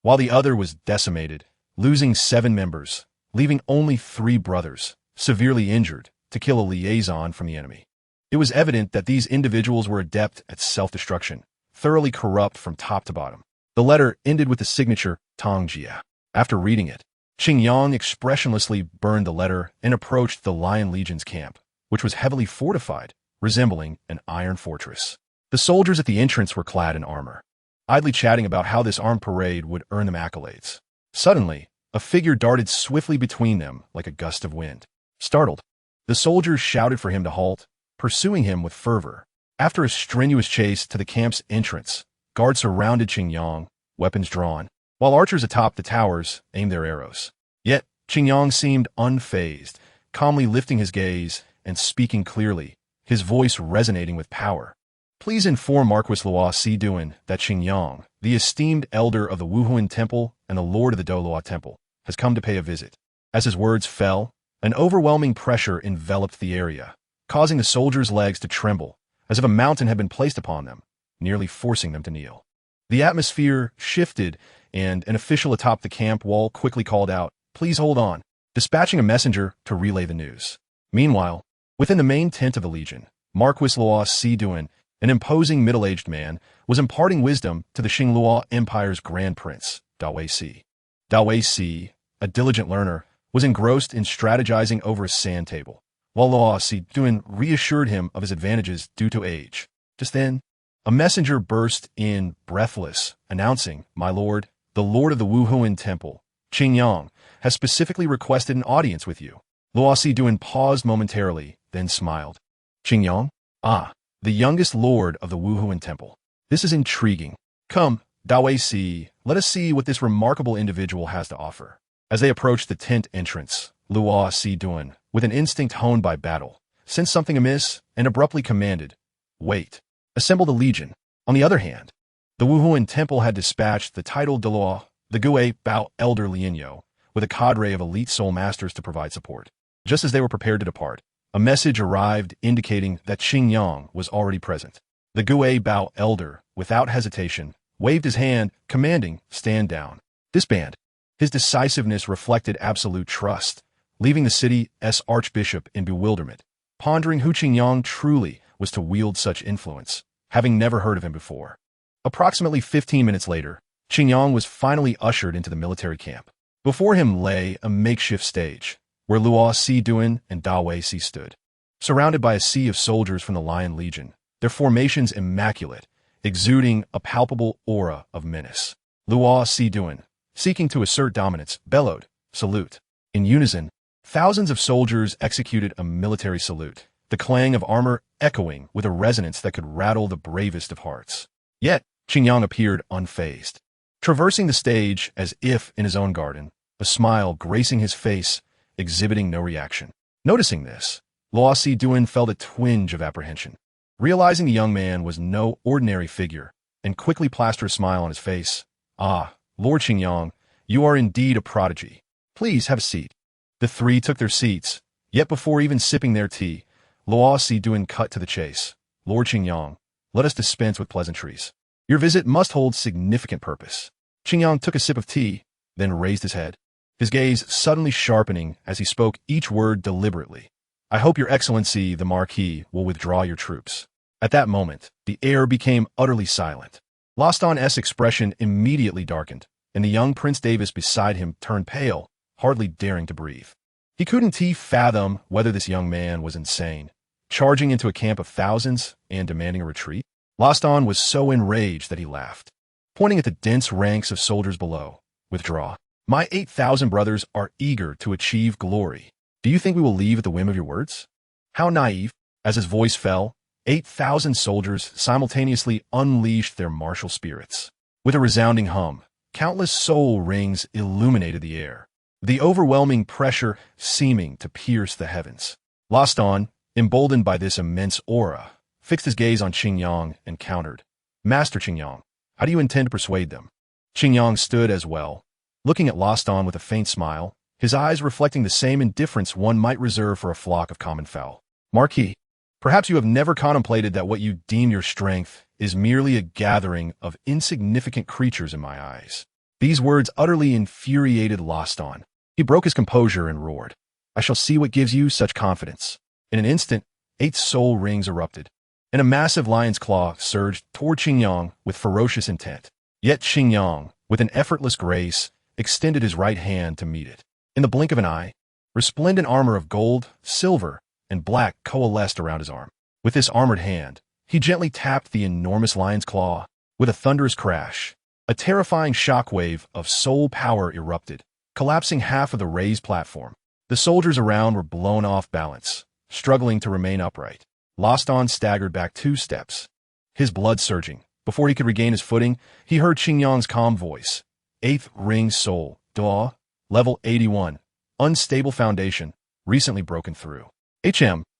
while the other was decimated, losing 7 members, leaving only 3 brothers, severely injured, to kill a liaison from the enemy. It was evident that these individuals were adept at self-destruction, thoroughly corrupt from top to bottom. The letter ended with the signature Tongjia. After reading it, Qingyang expressionlessly burned the letter and approached the Lion Legion's camp, which was heavily fortified, resembling an iron fortress. The soldiers at the entrance were clad in armor, idly chatting about how this armed parade would earn them accolades. Suddenly, a figure darted swiftly between them like a gust of wind. Startled, the soldiers shouted for him to halt, pursuing him with fervor. After a strenuous chase to the camp's entrance, guards surrounded Qingyang, weapons drawn, while archers atop the towers aimed their arrows. Yet, Qingyang seemed unfazed, calmly lifting his gaze and speaking clearly, his voice resonating with power. Please inform Marquis Luo Siduan that Qingyang, the esteemed elder of the Wuhuan Temple and the lord of the Doluo Temple, has come to pay a visit. As his words fell, an overwhelming pressure enveloped the area, causing the soldiers' legs to tremble, as if a mountain had been placed upon them, nearly forcing them to kneel. The atmosphere shifted, and an official atop the camp wall quickly called out, "Please hold on," dispatching a messenger to relay the news. Meanwhile, within the main tent of the Legion, Marquis Luo Siduan, an imposing middle-aged man, was imparting wisdom to the Xingluo Empire's Grand Prince, Da Wei-Si. Da Wei-Si, a diligent learner, was engrossed in strategizing over a sand table, while Luo Siduan reassured him of his advantages due to age. Just then, a messenger burst in, breathless, announcing, "My lord, the lord of the Wuhuan Temple, Qingyang, has specifically requested an audience with you." Luo Siduan paused momentarily, then smiled. "Qingyang? Ah, the youngest lord of the Wuhuan Temple. This is intriguing. Come, Da Wei-Si, let us see what this remarkable individual has to offer." As they approached the tent entrance, Luo Siduan, with an instinct honed by battle, sensed something amiss and abruptly commanded, "Wait. Assemble the Legion." On the other hand, the Wuhuan Temple had dispatched the titled Doluo, the Gui Bao Elder Lianyo, with a cadre of elite soul masters to provide support. Just as they were prepared to depart, a message arrived indicating that Qingyang was already present. The Gui Bao Elder, without hesitation, waved his hand, commanding, "Stand down." Disband. His decisiveness reflected absolute trust, leaving the city's archbishop in bewilderment, pondering who Qingyang truly was to wield such influence, having never heard of him before. Approximately 15 minutes later, Qingyang was finally ushered into the military camp. Before him lay a makeshift stage, where Luo Siduan and Da Wei-Si stood, surrounded by a sea of soldiers from the Lion Legion, their formations immaculate, exuding a palpable aura of menace. Luo Siduan, seeking to assert dominance, bellowed, "Salute." In unison, thousands of soldiers executed a military salute, the clang of armor echoing with a resonance that could rattle the bravest of hearts. Yet, Qingyang appeared unfazed, traversing the stage as if in his own garden, a smile gracing his face, exhibiting no reaction. Noticing this, Luo Siduan felt a twinge of apprehension, realizing the young man was no ordinary figure, and quickly plastered a smile on his face. "Ah, Lord Qingyang, you are indeed a prodigy. Please have a seat." The three took their seats, yet before even sipping their tea, Luo Siduan cut to the chase. "Lord Qingyang, let us dispense with pleasantries. Your visit must hold significant purpose." Qingyang took a sip of tea, then raised his head, his gaze suddenly sharpening as he spoke each word deliberately. "I hope your excellency, the Marquis, will withdraw your troops." At that moment, the air became utterly silent. Loston's expression immediately darkened, and the young Prince Davis beside him turned pale, hardly daring to breathe. He couldn't fathom whether this young man was insane, charging into a camp of thousands and demanding a retreat. Loston was so enraged that he laughed, pointing at the dense ranks of soldiers below. "Withdraw. My 8,000 brothers are eager to achieve glory. Do you think we will leave at the whim of your words?" How naive. As his voice fell, 8,000 soldiers simultaneously unleashed their martial spirits. With a resounding hum, countless soul rings illuminated the air, the overwhelming pressure seeming to pierce the heavens. Loston, emboldened by this immense aura, fixed his gaze on Qingyang and countered, "Master Qingyang, how do you intend to persuade them?" Qingyang stood as well, looking at Loston with a faint smile, his eyes reflecting the same indifference one might reserve for a flock of common fowl. "Marquis, perhaps you have never contemplated that what you deem your strength is merely a gathering of insignificant creatures in my eyes. These words utterly infuriated Loston. He broke his composure and roared, "I shall see what gives you such confidence." In an instant, 8 soul rings erupted, and a massive lion's claw surged toward Qingyang with ferocious intent. Yet Qingyang, with an effortless grace, extended his right hand to meet it. In the blink of an eye, resplendent armor of gold, silver, and black coalesced around his arm. With this armored hand, he gently tapped the enormous lion's claw. With a thunderous crash, a terrifying shockwave of soul power erupted, collapsing half of the raised platform. The soldiers around were blown off balance, struggling to remain upright. Loston staggered back 2 steps, his blood surging. Before he could regain his footing, he heard Qingyang's calm voice. 8th Ring Soul, Daw, Level 81, Unstable Foundation, recently broken through.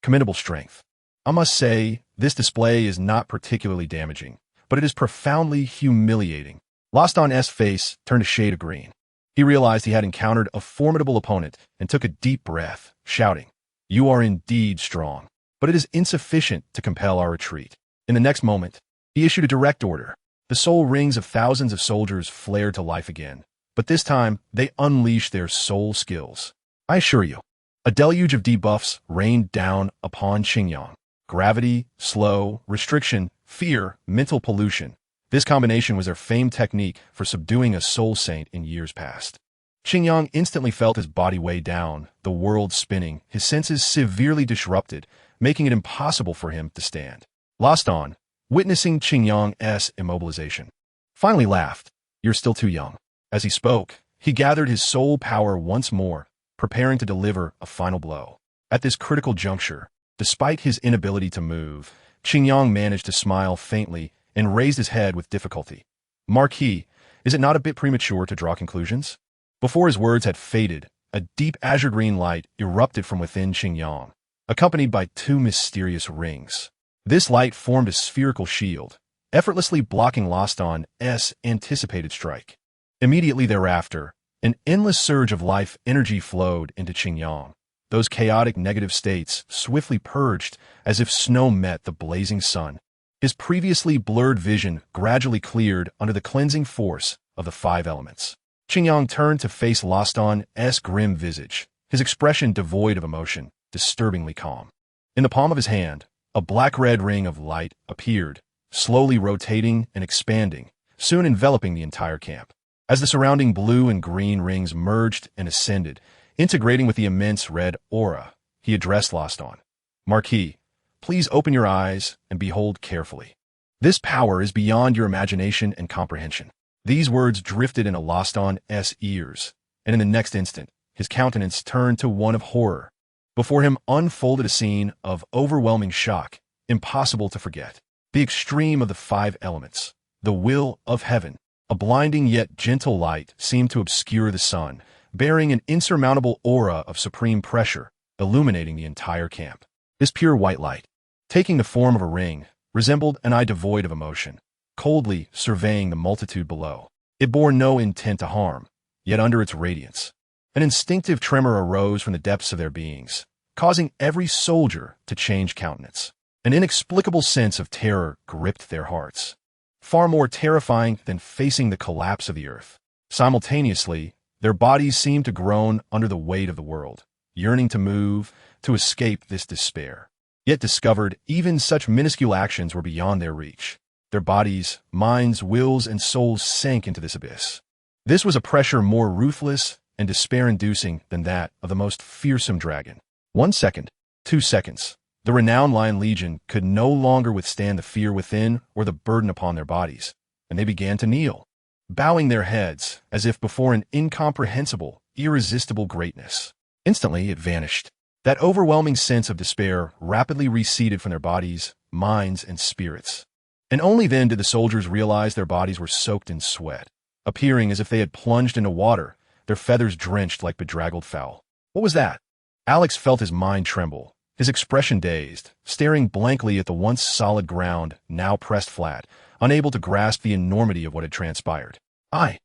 Commendable strength. I must say, this display is not particularly damaging, but it is profoundly humiliating. Loston's face turned a shade of green. He realized he had encountered a formidable opponent and took a deep breath, shouting, "You are indeed strong, but it is insufficient to compel our retreat." In the next moment, he issued a direct order. The soul rings of thousands of soldiers flared to life again, but this time they unleashed their soul skills. I assure you, a deluge of debuffs rained down upon Qingyang. Gravity, slow, restriction, fear, mental pollution. This combination was their famed technique for subduing a soul saint in years past. Qingyang instantly felt his body weigh down, the world spinning, his senses severely disrupted, making it impossible for him to stand. Loston, witnessing Qingyang's immobilization, finally laughed. "You're still too young." As he spoke, he gathered his soul power once more, preparing to deliver a final blow. At this critical juncture, despite his inability to move, Qingyang managed to smile faintly and raised his head with difficulty. "Marquis, is it not a bit premature to draw conclusions?" Before his words had faded, a deep azure-green light erupted from within Qingyang, accompanied by 2 mysterious rings. This light formed a spherical shield, effortlessly blocking Loston's anticipated strike. Immediately thereafter, an endless surge of life energy flowed into Qingyang. Those chaotic negative states swiftly purged as if snow met the blazing sun. His previously blurred vision gradually cleared under the cleansing force of the 5 elements. Qingyang turned to face Loston's grim visage, his expression devoid of emotion, disturbingly calm. In the palm of his hand, a black-red ring of light appeared, slowly rotating and expanding, soon enveloping the entire camp. As the surrounding blue and green rings merged and ascended, integrating with the immense red aura, he addressed Loston. "Marquis, please open your eyes and behold carefully. This power is beyond your imagination and comprehension." These words drifted into Loston's ears, and in the next instant, his countenance turned to one of horror. Before him unfolded a scene of overwhelming shock, impossible to forget. The extreme of the 5 elements, the will of heaven. A blinding yet gentle light seemed to obscure the sun, bearing an insurmountable aura of supreme pressure, illuminating the entire camp. This pure white light, taking the form of a ring, resembled an eye devoid of emotion, coldly surveying the multitude below. It bore no intent to harm, yet under its radiance, an instinctive tremor arose from the depths of their beings, causing every soldier to change countenance. An inexplicable sense of terror gripped their hearts, far more terrifying than facing the collapse of the earth. Simultaneously, their bodies seemed to groan under the weight of the world, yearning to move, to escape this despair. Yet discovered, even such minuscule actions were beyond their reach. Their bodies, minds, wills, and souls sank into this abyss. This was a pressure more ruthless and despair-inducing than that of the most fearsome dragon. 1 second, 2 seconds. The renowned Lion Legion could no longer withstand the fear within or the burden upon their bodies, and they began to kneel, bowing their heads as if before an incomprehensible, irresistible greatness. Instantly, it vanished. That overwhelming sense of despair rapidly receded from their bodies, minds, and spirits. And only then did the soldiers realize their bodies were soaked in sweat, appearing as if they had plunged into water, their feathers drenched like bedraggled fowl. What was that? Alex felt his mind tremble, his expression dazed, staring blankly at the once solid ground, now pressed flat, unable to grasp the enormity of what had transpired. I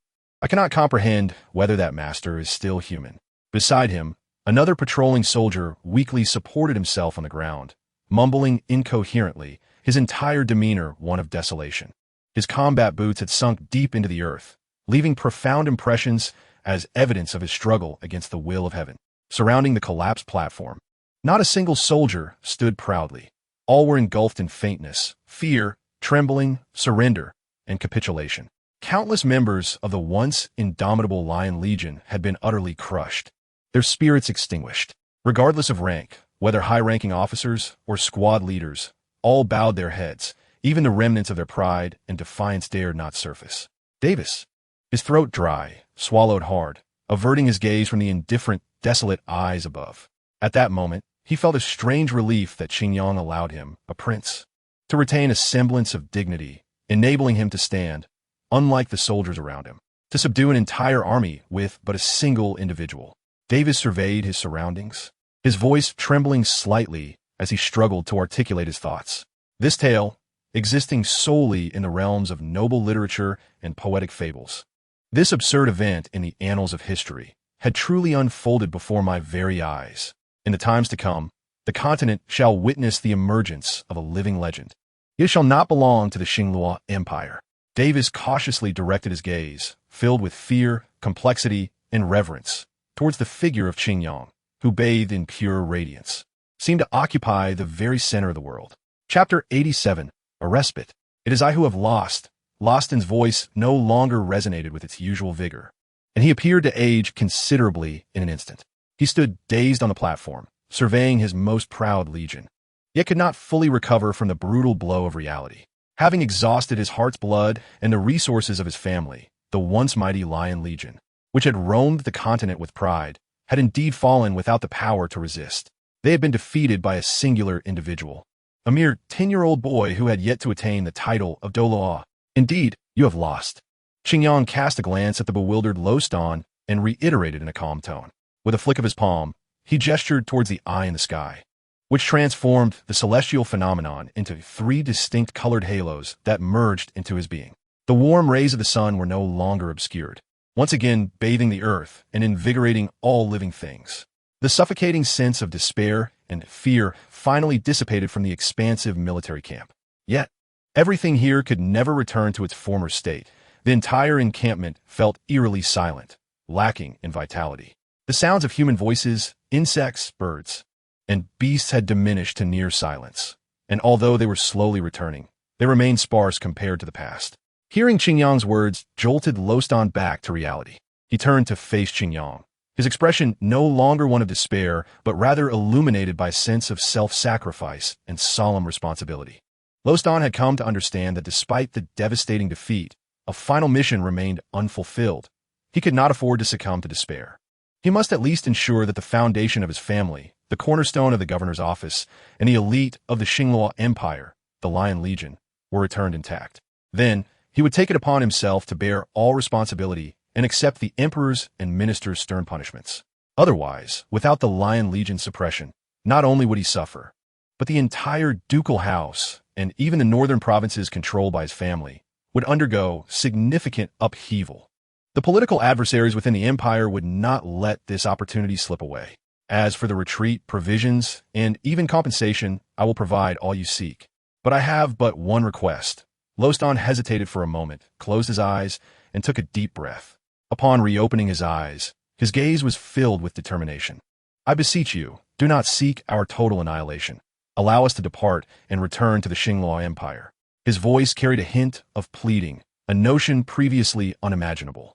cannot comprehend whether that master is still human. Beside him, another patrolling soldier weakly supported himself on the ground, mumbling incoherently, his entire demeanor one of desolation. His combat boots had sunk deep into the earth, leaving profound impressions as evidence of his struggle against the will of heaven. Surrounding the collapsed platform, not a single soldier stood proudly. All were engulfed in faintness, fear, trembling, surrender, and capitulation. Countless members of the once indomitable Lion Legion had been utterly crushed, their spirits extinguished. Regardless of rank, whether high-ranking officers or squad leaders, all bowed their heads. Even the remnants of their pride and defiance dared not surface. Davis, his throat dry, swallowed hard, averting his gaze from the indifferent, desolate eyes above. At that moment, he felt a strange relief that Xingyang allowed him, a prince, to retain a semblance of dignity, enabling him to stand, unlike the soldiers around him, to subdue an entire army with but a single individual. Davis surveyed his surroundings, his voice trembling slightly as he struggled to articulate his thoughts. This tale, existing solely in the realms of noble literature and poetic fables, this absurd event in the annals of history, had truly unfolded before my very eyes. In the times to come, the continent shall witness the emergence of a living legend. It shall not belong to the Xinglua Empire. Davis cautiously directed his gaze, filled with fear, complexity, and reverence, towards the figure of Xingyang, who bathed in pure radiance, seemed to occupy the very center of the world. Chapter 87, A Respite. It is I who have lost. Loston's voice no longer resonated with its usual vigor, and he appeared to age considerably in an instant. He stood dazed on the platform, surveying his most proud legion, yet could not fully recover from the brutal blow of reality. Having exhausted his heart's blood and the resources of his family, the once mighty Lion Legion, which had roamed the continent with pride, had indeed fallen without the power to resist. They had been defeated by a singular individual, a mere 10-year-old boy who had yet to attain the title of Doloa. Indeed, you have lost. Xingyang cast a glance at the bewildered Loston and reiterated in a calm tone. With a flick of his palm, he gestured towards the eye in the sky, which transformed the celestial phenomenon into 3 distinct colored halos that merged into his being. The warm rays of the sun were no longer obscured, once again bathing the earth and invigorating all living things. The suffocating sense of despair and fear finally dissipated from the expansive military camp. Yet, everything here could never return to its former state. The entire encampment felt eerily silent, lacking in vitality. The sounds of human voices, insects, birds, and beasts had diminished to near silence, and although they were slowly returning, they remained sparse compared to the past. Hearing Xingyang's words jolted Loston back to reality. He turned to face Xingyang, his expression no longer one of despair, but rather illuminated by a sense of self-sacrifice and solemn responsibility. Loston had come to understand that despite the devastating defeat, a final mission remained unfulfilled. He could not afford to succumb to despair. He must at least ensure that the foundation of his family, the cornerstone of the governor's office, and the elite of the Xinglua Empire, the Lion Legion, were returned intact. Then, he would take it upon himself to bear all responsibility and accept the emperor's and minister's stern punishments. Otherwise, without the Lion Legion suppression, not only would he suffer, but the entire ducal house and even the northern provinces controlled by his family would undergo significant upheaval. The political adversaries within the empire would not let this opportunity slip away. As for the retreat, provisions, and even compensation, I will provide all you seek. But I have but one request. Loston hesitated for a moment, closed his eyes, and took a deep breath. Upon reopening his eyes, his gaze was filled with determination. I beseech you, do not seek our total annihilation. Allow us to depart and return to the Xinglua Empire. His voice carried a hint of pleading, a notion previously unimaginable.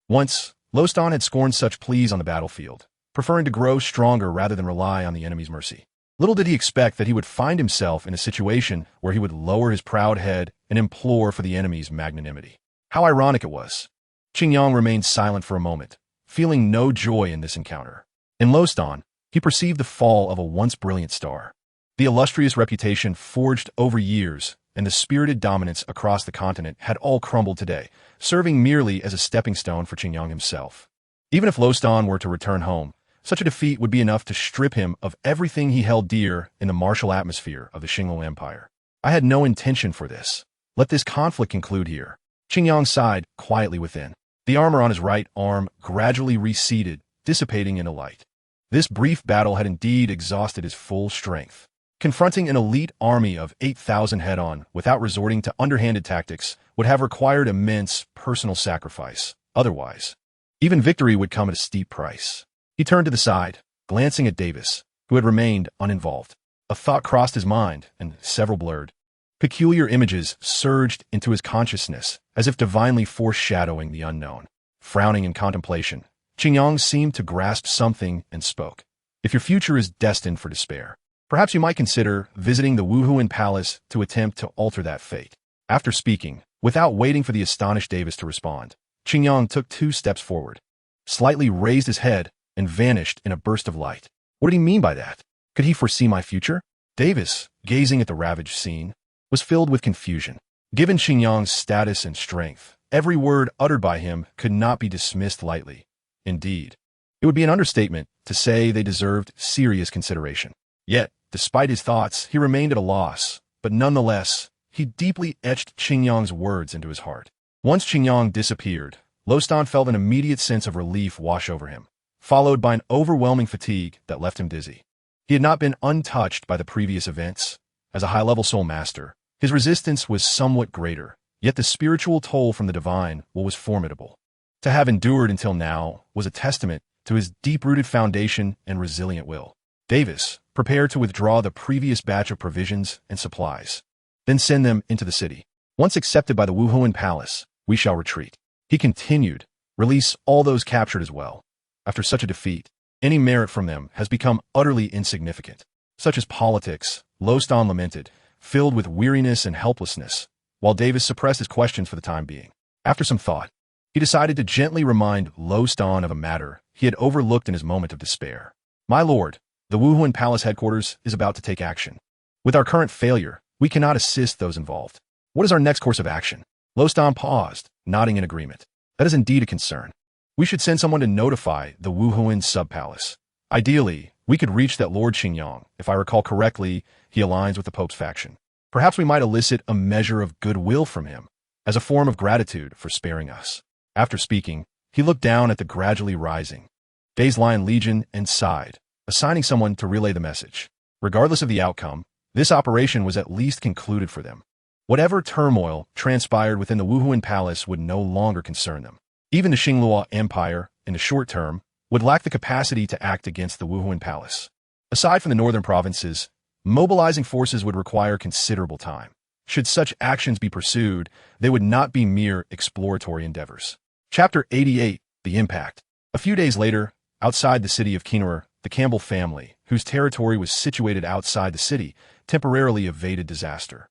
Once, Loston had scorned such pleas on the battlefield, preferring to grow stronger rather than rely on the enemy's mercy. Little did he expect that he would find himself in a situation where he would lower his proud head and implore for the enemy's magnanimity. How ironic it was. Xingyang remained silent for a moment, feeling no joy in this encounter. In Loston, he perceived the fall of a once brilliant star. The illustrious reputation forged over years and the spirited dominance across the continent had all crumbled today, serving merely as a stepping stone for Xingyang himself. Even if Loston were to return home, such a defeat would be enough to strip him of everything he held dear in the martial atmosphere of the Xinglua Empire. I had no intention for this. Let this conflict conclude here. Xingyang sighed quietly within. The armor on his right arm gradually receded, dissipating into light. This brief battle had indeed exhausted his full strength. Confronting an elite army of 8,000 head-on without resorting to underhanded tactics would have required immense personal sacrifice, Otherwise, even victory would come at a steep price. He turned to the side, glancing at Davis, who had remained uninvolved. A thought crossed his mind, and several blurred, peculiar images surged into his consciousness, as if divinely foreshadowing the unknown. Frowning in contemplation, Qingyang seemed to grasp something and spoke. If your future is destined for despair, perhaps you might consider visiting the Wuhuan Palace to attempt to alter that fate. After speaking, without waiting for the astonished Davis to respond, Qingyang took 2 steps forward, slightly raised his head, and vanished in a burst of light. What did he mean by that? Could he foresee my future? Davis, gazing at the ravaged scene, was filled with confusion. Given Qingyang's status and strength, every word uttered by him could not be dismissed lightly. Indeed, it would be an understatement to say they deserved serious consideration. Yet, despite his thoughts, he remained at a loss, but nonetheless, he deeply etched Qingyang's words into his heart. Once Qingyang disappeared, Lostan felt an immediate sense of relief wash over him, followed by an overwhelming fatigue that left him dizzy. He had not been untouched by the previous events. As a high-level soul master, his resistance was somewhat greater, yet the spiritual toll from the divine was formidable. To have endured until now was a testament to his deep-rooted foundation and resilient will. Davis prepared to withdraw the previous batch of provisions and supplies, then send them into the city. Once accepted by the Wuhuan Palace, we shall retreat. He continued, release all those captured as well. After such a defeat, any merit from them has become utterly insignificant. Such as politics, Lostan lamented, filled with weariness and helplessness, while Davis suppressed his questions for the time being. After some thought, he decided to gently remind Lostan of a matter he had overlooked in his moment of despair. My lord, the Wuhuan Palace headquarters is about to take action. With our current failure, we cannot assist those involved. What is our next course of action? Lostan paused, nodding in agreement. That is indeed a concern. We should send someone to notify the Wuhuan sub-palace. Ideally, we could reach that Lord Qingyang. If I recall correctly, he aligns with the Pope's faction. Perhaps we might elicit a measure of goodwill from him, as a form of gratitude for sparing us. After speaking, he looked down at the gradually rising Days Lion Legion and sighed, assigning someone to relay the message. Regardless of the outcome, this operation was at least concluded for them. Whatever turmoil transpired within the Wuhuan Palace would no longer concern them. Even the Xinglua Empire, in the short term, would lack the capacity to act against the Wuhuan Palace. Aside from the northern provinces, mobilizing forces would require considerable time. Should such actions be pursued, they would not be mere exploratory endeavors. Chapter 88, The Impact. A few days later, outside the city of Kinur, the Campbell family, whose territory was situated outside the city, temporarily evaded disaster.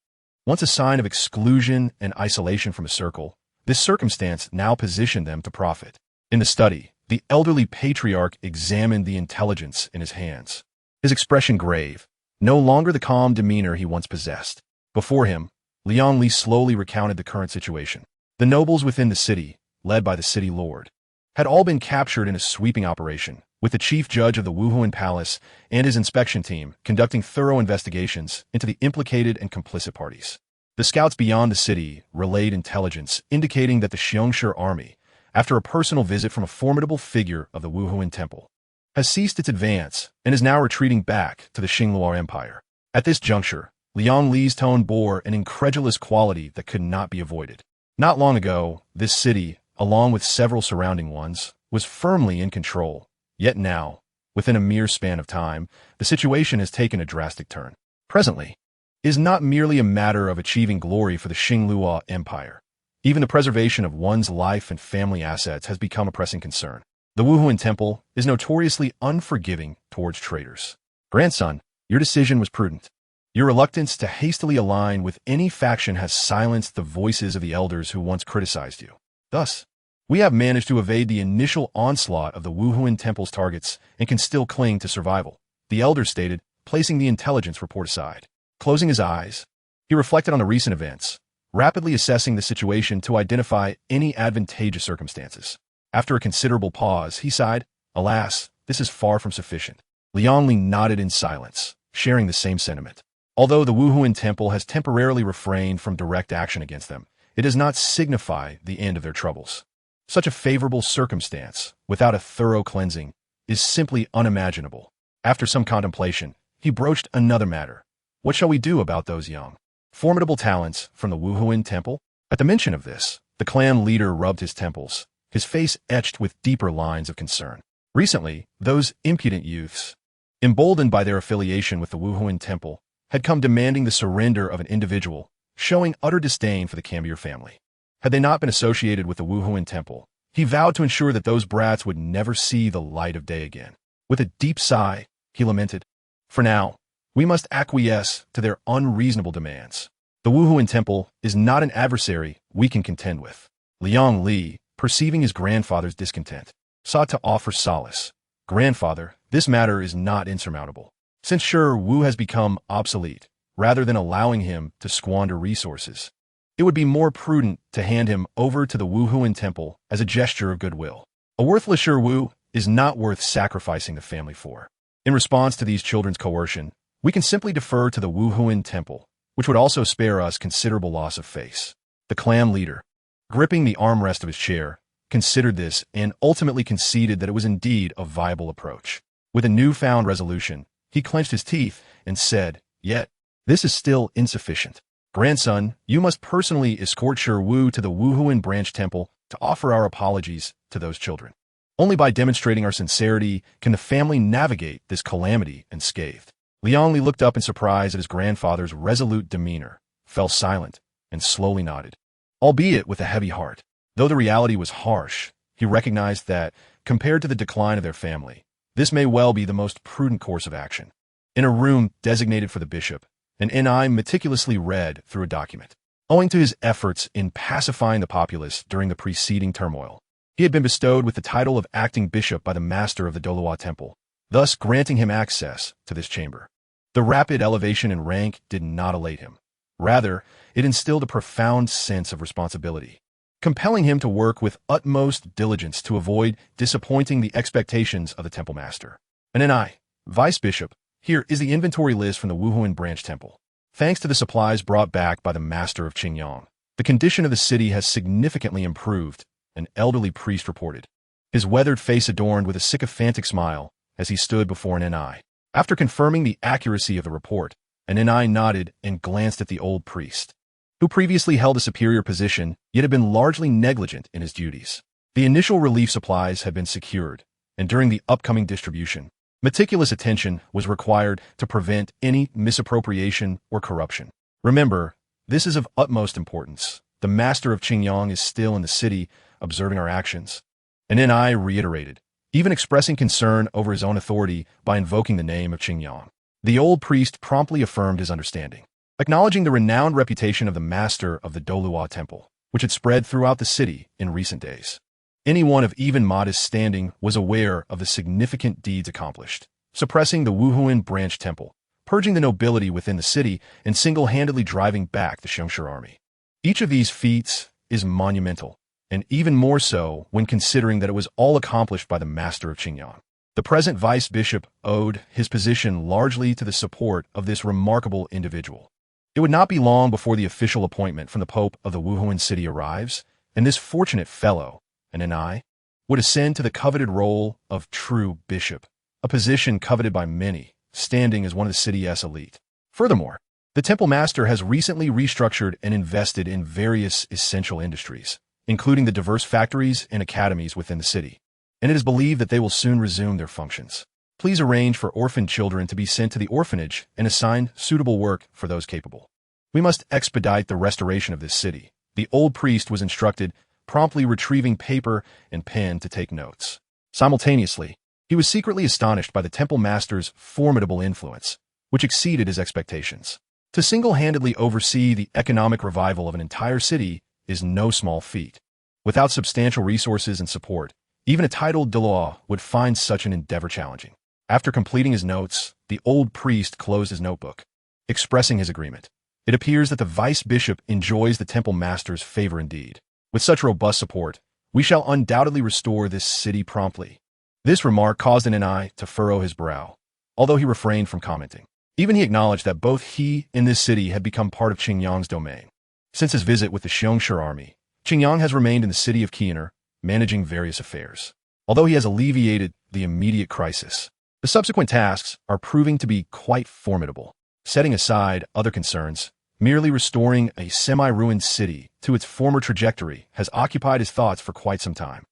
Once a sign of exclusion and isolation from a circle, this circumstance now positioned them to profit. In the study, the elderly patriarch examined the intelligence in his hands. His expression grave, no longer the calm demeanor he once possessed. Before him, Liang Li slowly recounted the current situation. The nobles within the city, led by the city lord, had all been captured in a sweeping operation, with the chief judge of the Wuhuan Palace and his inspection team conducting thorough investigations into the implicated and complicit parties. The scouts beyond the city relayed intelligence indicating that the Xiongshi army, after a personal visit from a formidable figure of the Wuhuan Temple, has ceased its advance and is now retreating back to the Xinglua Empire. At this juncture, Liang Li's tone bore an incredulous quality that could not be avoided. Not long ago, this city, along with several surrounding ones, was firmly in control. Yet now, within a mere span of time, the situation has taken a drastic turn. Presently, it is not merely a matter of achieving glory for the Xinglua Empire. Even the preservation of one's life and family assets has become a pressing concern. The Wuhuan Temple is notoriously unforgiving towards traitors. Grandson, your decision was prudent. Your reluctance to hastily align with any faction has silenced the voices of the elders who once criticized you. Thus, we have managed to evade the initial onslaught of the Wuhuan Temple's targets and can still cling to survival, the elders stated, placing the intelligence report aside. Closing his eyes, he reflected on the recent events, rapidly assessing the situation to identify any advantageous circumstances. After a considerable pause, he sighed, alas, this is far from sufficient. Liang Li nodded in silence, sharing the same sentiment. Although the Wuhuan Temple has temporarily refrained from direct action against them, it does not signify the end of their troubles. Such a favorable circumstance, without a thorough cleansing, is simply unimaginable. After some contemplation, he broached another matter. What shall we do about those young, formidable talents from the Wuhuan Temple? At the mention of this, the clan leader rubbed his temples, his face etched with deeper lines of concern. Recently, those impudent youths, emboldened by their affiliation with the Wuhuan Temple, had come demanding the surrender of an individual, showing utter disdain for the Cambier family. Had they not been associated with the Wuhuan Temple, he vowed to ensure that those brats would never see the light of day again. With a deep sigh, he lamented, "For now, we must acquiesce to their unreasonable demands. The Wuhuan Temple is not an adversary we can contend with." Liang Li, perceiving his grandfather's discontent, sought to offer solace. "Grandfather, this matter is not insurmountable. Since Sure Wu has become obsolete, rather than allowing him to squander resources, it would be more prudent to hand him over to the Wuhuan Temple as a gesture of goodwill. A worthless Sure Wu is not worth sacrificing the family for." In response to these children's coercion, we can simply defer to the Wuhuan Temple, which would also spare us considerable loss of face. The clan leader, gripping the armrest of his chair, considered this and ultimately conceded that it was indeed a viable approach. With a newfound resolution, he clenched his teeth and said, "Yet, this is still insufficient. Grandson, you must personally escort Sure Wu to the Wuhuan Branch Temple to offer our apologies to those children. Only by demonstrating our sincerity can the family navigate this calamity unscathed." Liang Li looked up in surprise at his grandfather's resolute demeanor, fell silent, and slowly nodded, albeit with a heavy heart. Though the reality was harsh, he recognized that, compared to the decline of their family, this may well be the most prudent course of action. In a room designated for the bishop, an NI meticulously read through a document. Owing to his efforts in pacifying the populace during the preceding turmoil, he had been bestowed with the title of acting bishop by the master of the Doluo Temple, thus granting him access to this chamber. The rapid elevation in rank did not elate him. Rather, it instilled a profound sense of responsibility, compelling him to work with utmost diligence to avoid disappointing the expectations of the temple master. An NI, Vice Bishop, here is the inventory list from the Wuhuan Branch Temple. Thanks to the supplies brought back by the master of Qingyang, the condition of the city has significantly improved, an elderly priest reported, his weathered face adorned with a sycophantic smile as he stood before an NI. After confirming the accuracy of the report, an NI nodded and glanced at the old priest, who previously held a superior position yet had been largely negligent in his duties. The initial relief supplies had been secured, and during the upcoming distribution, meticulous attention was required to prevent any misappropriation or corruption. Remember, this is of utmost importance. The master of Qingyang is still in the city, observing our actions. And NI reiterated, even expressing concern over his own authority by invoking the name of Qingyang. The old priest promptly affirmed his understanding, acknowledging the renowned reputation of the master of the Doluo Temple, which had spread throughout the city in recent days. Anyone of even modest standing was aware of the significant deeds accomplished, suppressing the Wuhuan Branch Temple, purging the nobility within the city, and single-handedly driving back the Xiongshi army. Each of these feats is monumental, and even more so when considering that it was all accomplished by the master of Qingyang. The present vice bishop owed his position largely to the support of this remarkable individual. It would not be long before the official appointment from the Pope of the Wuhuan city arrives, and this fortunate fellow, an NI, would ascend to the coveted role of true bishop, a position coveted by many, standing as one of the city's elite. Furthermore, the temple master has recently restructured and invested in various essential industries, including the diverse factories and academies within the city, and it is believed that they will soon resume their functions. Please arrange for orphan children to be sent to the orphanage and assign suitable work for those capable. We must expedite the restoration of this city. The old priest was instructed, promptly retrieving paper and pen to take notes. Simultaneously, he was secretly astonished by the temple master's formidable influence, which exceeded his expectations. To single-handedly oversee the economic revival of an entire city is no small feat. Without substantial resources and support, even a titled Doluo would find such an endeavor challenging. After completing his notes, the old priest closed his notebook, expressing his agreement. It appears that the vice bishop enjoys the temple master's favor indeed. With such robust support, we shall undoubtedly restore this city promptly. This remark caused an NI to furrow his brow, although he refrained from commenting. Even he acknowledged that both he and this city had become part of Qingyang's domain. Since his visit with the Xiongshi army, Qingyang has remained in the city of Qiener, managing various affairs. Although he has alleviated the immediate crisis, the subsequent tasks are proving to be quite formidable. Setting aside other concerns, merely restoring a semi-ruined city to its former trajectory has occupied his thoughts for quite some time.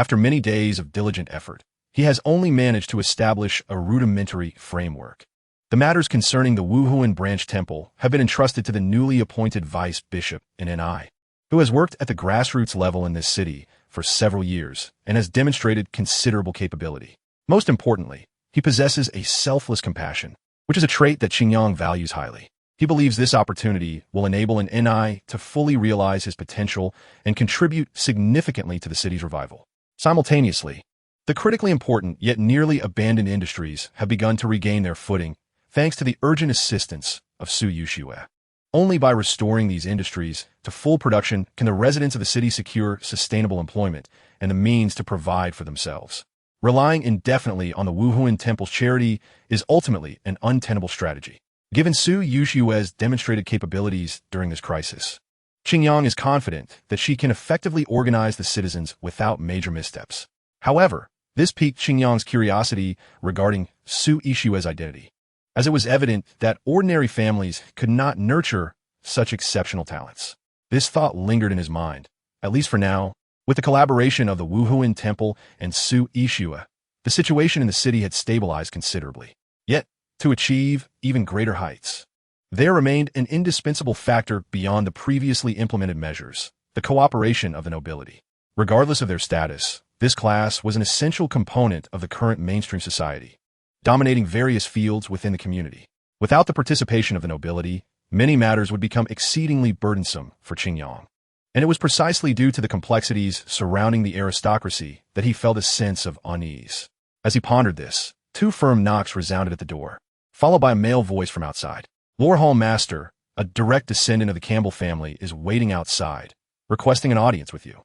After many days of diligent effort, he has only managed to establish a rudimentary framework. The matters concerning the Wuhuan branch temple have been entrusted to the newly appointed vice bishop in Ni, who has worked at the grassroots level in this city for several years and has demonstrated considerable capability. Most importantly, he possesses a selfless compassion, which is a trait that Xingyang values highly. He believes this opportunity will enable an Ni to fully realize his potential and contribute significantly to the city's revival. Simultaneously, the critically important yet nearly abandoned industries have begun to regain their footing thanks to the urgent assistance of Su Yuxue. Only by restoring these industries to full production can the residents of the city secure sustainable employment and the means to provide for themselves. Relying indefinitely on the Wuhuan Temple's charity is ultimately an untenable strategy. Given Su Yuxue's demonstrated capabilities during this crisis, Xingyang is confident that she can effectively organize the citizens without major missteps. However, this piqued Xingyang's curiosity regarding Su Yuxue's identity, as it was evident that ordinary families could not nurture such exceptional talents. This thought lingered in his mind, at least for now. With the collaboration of the Wuhuan Temple and Su Yuxue, the situation in the city had stabilized considerably. Yet, to achieve even greater heights, there remained an indispensable factor beyond the previously implemented measures: the cooperation of the nobility. Regardless of their status, this class was an essential component of the current mainstream society, dominating various fields within the community. Without the participation of the nobility, many matters would become exceedingly burdensome for Xingyang. And it was precisely due to the complexities surrounding the aristocracy that he felt a sense of unease. As he pondered this, 2 firm knocks resounded at the door, followed by a male voice from outside. Lord Hall Master, a direct descendant of the Campbell family, is waiting outside, requesting an audience with you.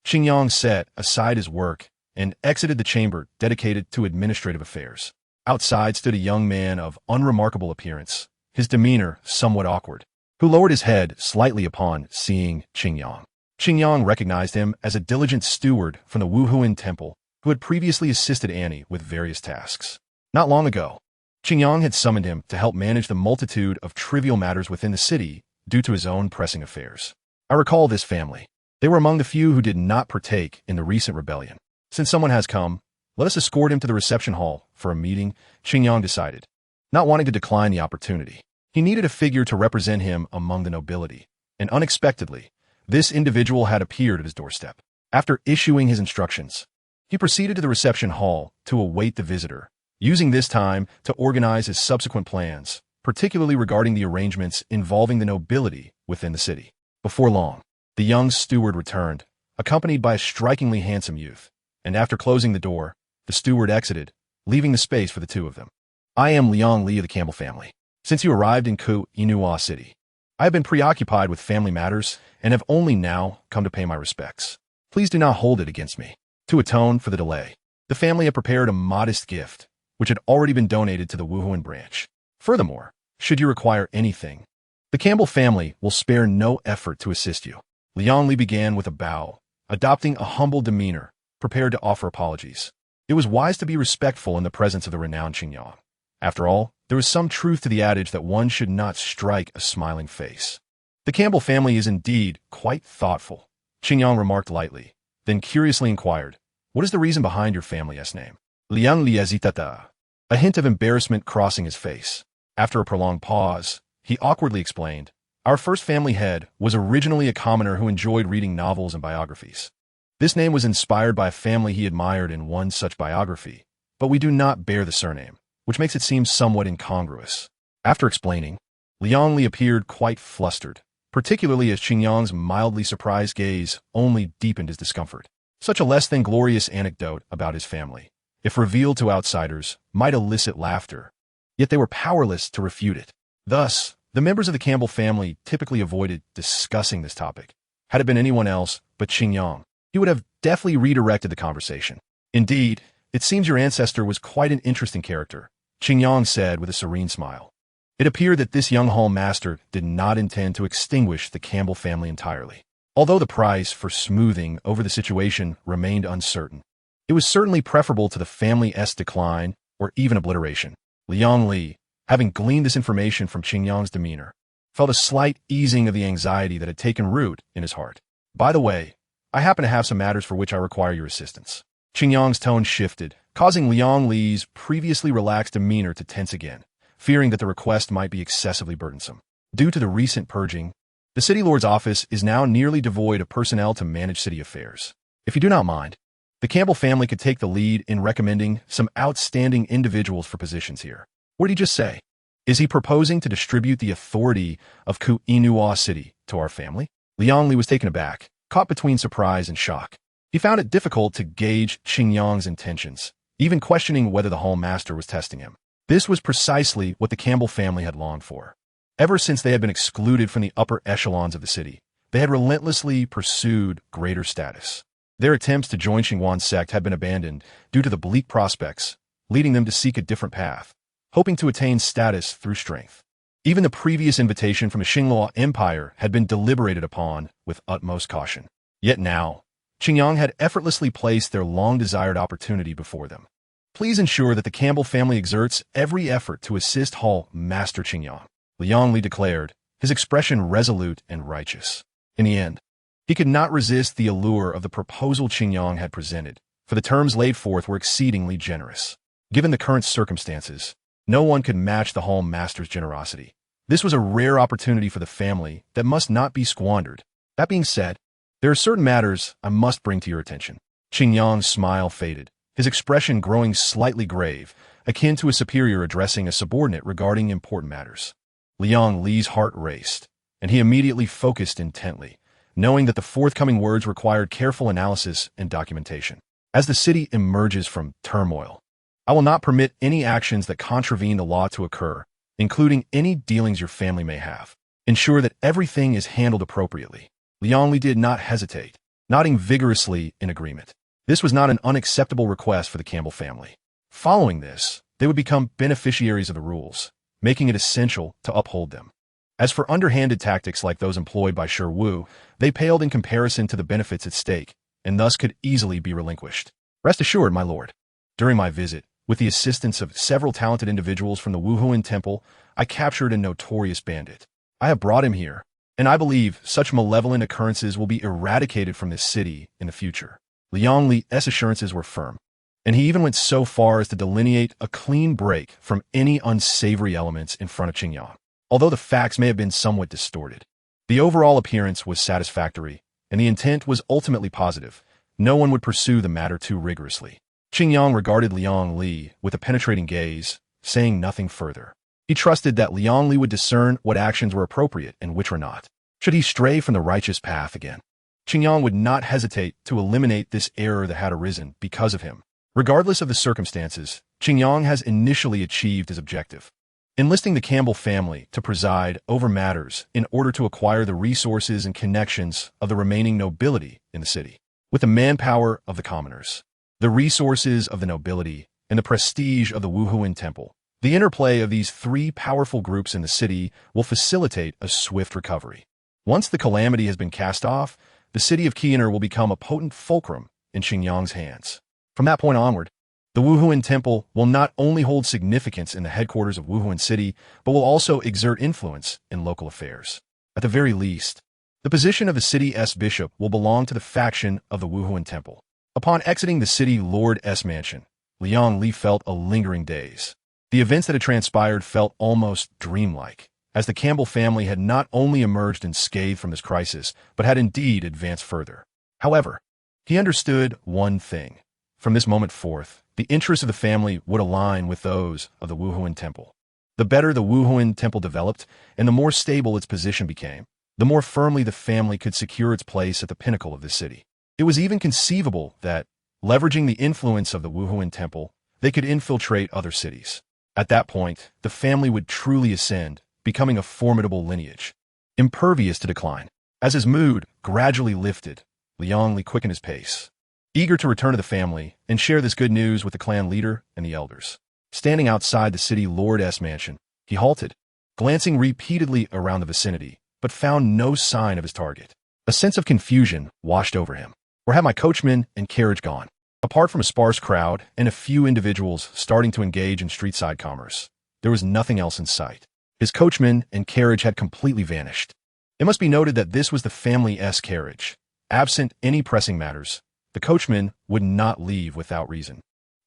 Xingyang set aside his work and exited the chamber dedicated to administrative affairs. Outside stood a young man of unremarkable appearance, his demeanor somewhat awkward, who lowered his head slightly upon seeing Xingyang. Xingyang recognized him as a diligent steward from the Wuhuan Temple who had previously assisted Annie with various tasks. Not long ago, Xingyang had summoned him to help manage the multitude of trivial matters within the city due to his own pressing affairs. I recall this family. They were among the few who did not partake in the recent rebellion. Since someone has come, let us escort him to the reception hall for a meeting, Xingyang decided, not wanting to decline the opportunity. He needed a figure to represent him among the nobility, and unexpectedly, this individual had appeared at his doorstep. After issuing his instructions, he proceeded to the reception hall to await the visitor, using this time to organize his subsequent plans, particularly regarding the arrangements involving the nobility within the city. Before long, the young steward returned, accompanied by a strikingly handsome youth, and after closing the door, the steward exited, leaving the space for the 2 of them. I am Liang Li of the Campbell family. Since you arrived in Inua City, I have been preoccupied with family matters and have only now come to pay my respects. Please do not hold it against me. To atone for the delay, the family had prepared a modest gift, which had already been donated to the Wuhuan branch. Furthermore, should you require anything, the Campbell family will spare no effort to assist you. Liang Li began with a bow, adopting a humble demeanor, prepared to offer apologies. It was wise to be respectful in the presence of the renowned Xingyang. After all, there is some truth to the adage that one should not strike a smiling face. The Campbell family is indeed quite thoughtful, Xingyang remarked lightly, then curiously inquired, what is the reason behind your family's name? Liang Li hesitata, a hint of embarrassment crossing his face. After a prolonged pause, he awkwardly explained, our first family head was originally a commoner who enjoyed reading novels and biographies. This name was inspired by a family he admired in one such biography, but we do not bear the surname, which makes it seem somewhat incongruous. After explaining, Liang Li appeared quite flustered, particularly as Xingyang's mildly surprised gaze only deepened his discomfort. Such a less-than-glorious anecdote about his family, if revealed to outsiders, might elicit laughter, yet they were powerless to refute it. Thus, the members of the Campbell family typically avoided discussing this topic. Had it been anyone else but Xingyang, he would have deftly redirected the conversation. Indeed, it seems your ancestor was quite an interesting character, Xingyang said with a serene smile. It appeared that this young hall master did not intend to extinguish the Campbell family entirely. Although the price for smoothing over the situation remained uncertain, it was certainly preferable to the family's decline or even obliteration. Liang Li, having gleaned this information from Xingyang's demeanor, felt a slight easing of the anxiety that had taken root in his heart. By the way, I happen to have some matters for which I require your assistance." Qingyang's tone shifted, causing Liang Li's previously relaxed demeanor to tense again, fearing that the request might be excessively burdensome. Due to the recent purging, the city lord's office is now nearly devoid of personnel to manage city affairs. If you do not mind, the Campbell family could take the lead in recommending some outstanding individuals for positions here. What did he just say? Is he proposing to distribute the authority of Kuinua City to our family? Liang Li was taken aback, caught between surprise and shock. He found it difficult to gauge Qingyang's intentions, even questioning whether the Hall Master was testing him. This was precisely what the Campbell family had longed for. Ever since they had been excluded from the upper echelons of the city, they had relentlessly pursued greater status. Their attempts to join Xinguan's sect had been abandoned due to the bleak prospects, leading them to seek a different path, hoping to attain status through strength. Even the previous invitation from the Xinglua Empire had been deliberated upon with utmost caution. Yet now, Qingyang had effortlessly placed their long-desired opportunity before them. Please ensure that the Campbell family exerts every effort to assist Hall Master Qingyang, Liang Li declared, his expression resolute and righteous. In the end, he could not resist the allure of the proposal Qingyang had presented, for the terms laid forth were exceedingly generous. Given the current circumstances, no one could match the Hall Master's generosity. This was a rare opportunity for the family that must not be squandered. That being said, there are certain matters I must bring to your attention. Qingyang's smile faded, his expression growing slightly grave, akin to a superior addressing a subordinate regarding important matters. Liang Li's heart raced, and he immediately focused intently, knowing that the forthcoming words required careful analysis and documentation. As the city emerges from turmoil, I will not permit any actions that contravene the law to occur, including any dealings your family may have. Ensure that everything is handled appropriately. Liang Li did not hesitate, nodding vigorously in agreement. This was not an unacceptable request for the Campbell family. Following this, they would become beneficiaries of the rules, making it essential to uphold them. As for underhanded tactics like those employed by Shi Wu, they paled in comparison to the benefits at stake, and thus could easily be relinquished. Rest assured, my lord, during my visit, with the assistance of several talented individuals from the Wuhuan Temple, I captured a notorious bandit. I have brought him here, and I believe such malevolent occurrences will be eradicated from this city in the future. Liang Li's assurances were firm, and he even went so far as to delineate a clean break from any unsavory elements in front of Qingyang. Although the facts may have been somewhat distorted, the overall appearance was satisfactory, and the intent was ultimately positive. No one would pursue the matter too rigorously. Qingyang regarded Liang Li with a penetrating gaze, saying nothing further. He trusted that Liang Li would discern what actions were appropriate and which were not. Should he stray from the righteous path again, Qingyang would not hesitate to eliminate this error that had arisen because of him. Regardless of the circumstances, Qingyang has initially achieved his objective, enlisting the Campbell family to preside over matters in order to acquire the resources and connections of the remaining nobility in the city. With the manpower of the commoners, the resources of the nobility, and the prestige of the Wuhuan Temple, the interplay of these three powerful groups in the city will facilitate a swift recovery. Once the calamity has been cast off, the city of Qiener will become a potent fulcrum in Xingyang's hands. From that point onward, the Wuhuan Temple will not only hold significance in the headquarters of Wuhuan City, but will also exert influence in local affairs. At the very least, the position of the city's bishop will belong to the faction of the Wuhuan Temple. Upon exiting the city lord's mansion, Liang Li felt a lingering daze. The events that had transpired felt almost dreamlike, as the Campbell family had not only emerged unscathed from this crisis, but had indeed advanced further. However, he understood one thing. From this moment forth, the interests of the family would align with those of the Wuhuan Temple. The better the Wuhuan Temple developed, and the more stable its position became, the more firmly the family could secure its place at the pinnacle of the city. It was even conceivable that, leveraging the influence of the Wuhuan Temple, they could infiltrate other cities. At that point, the family would truly ascend, becoming a formidable lineage, impervious to decline. As his mood gradually lifted, Liang Li quickened his pace, eager to return to the family and share this good news with the clan leader and the elders. Standing outside the city lord's mansion, he halted, glancing repeatedly around the vicinity, but found no sign of his target. A sense of confusion washed over him. Where had my coachman and carriage gone? Apart from a sparse crowd and a few individuals starting to engage in street-side commerce, there was nothing else in sight. His coachman and carriage had completely vanished. It must be noted that this was the family's carriage, Absent any pressing matters, the coachman would not leave without reason,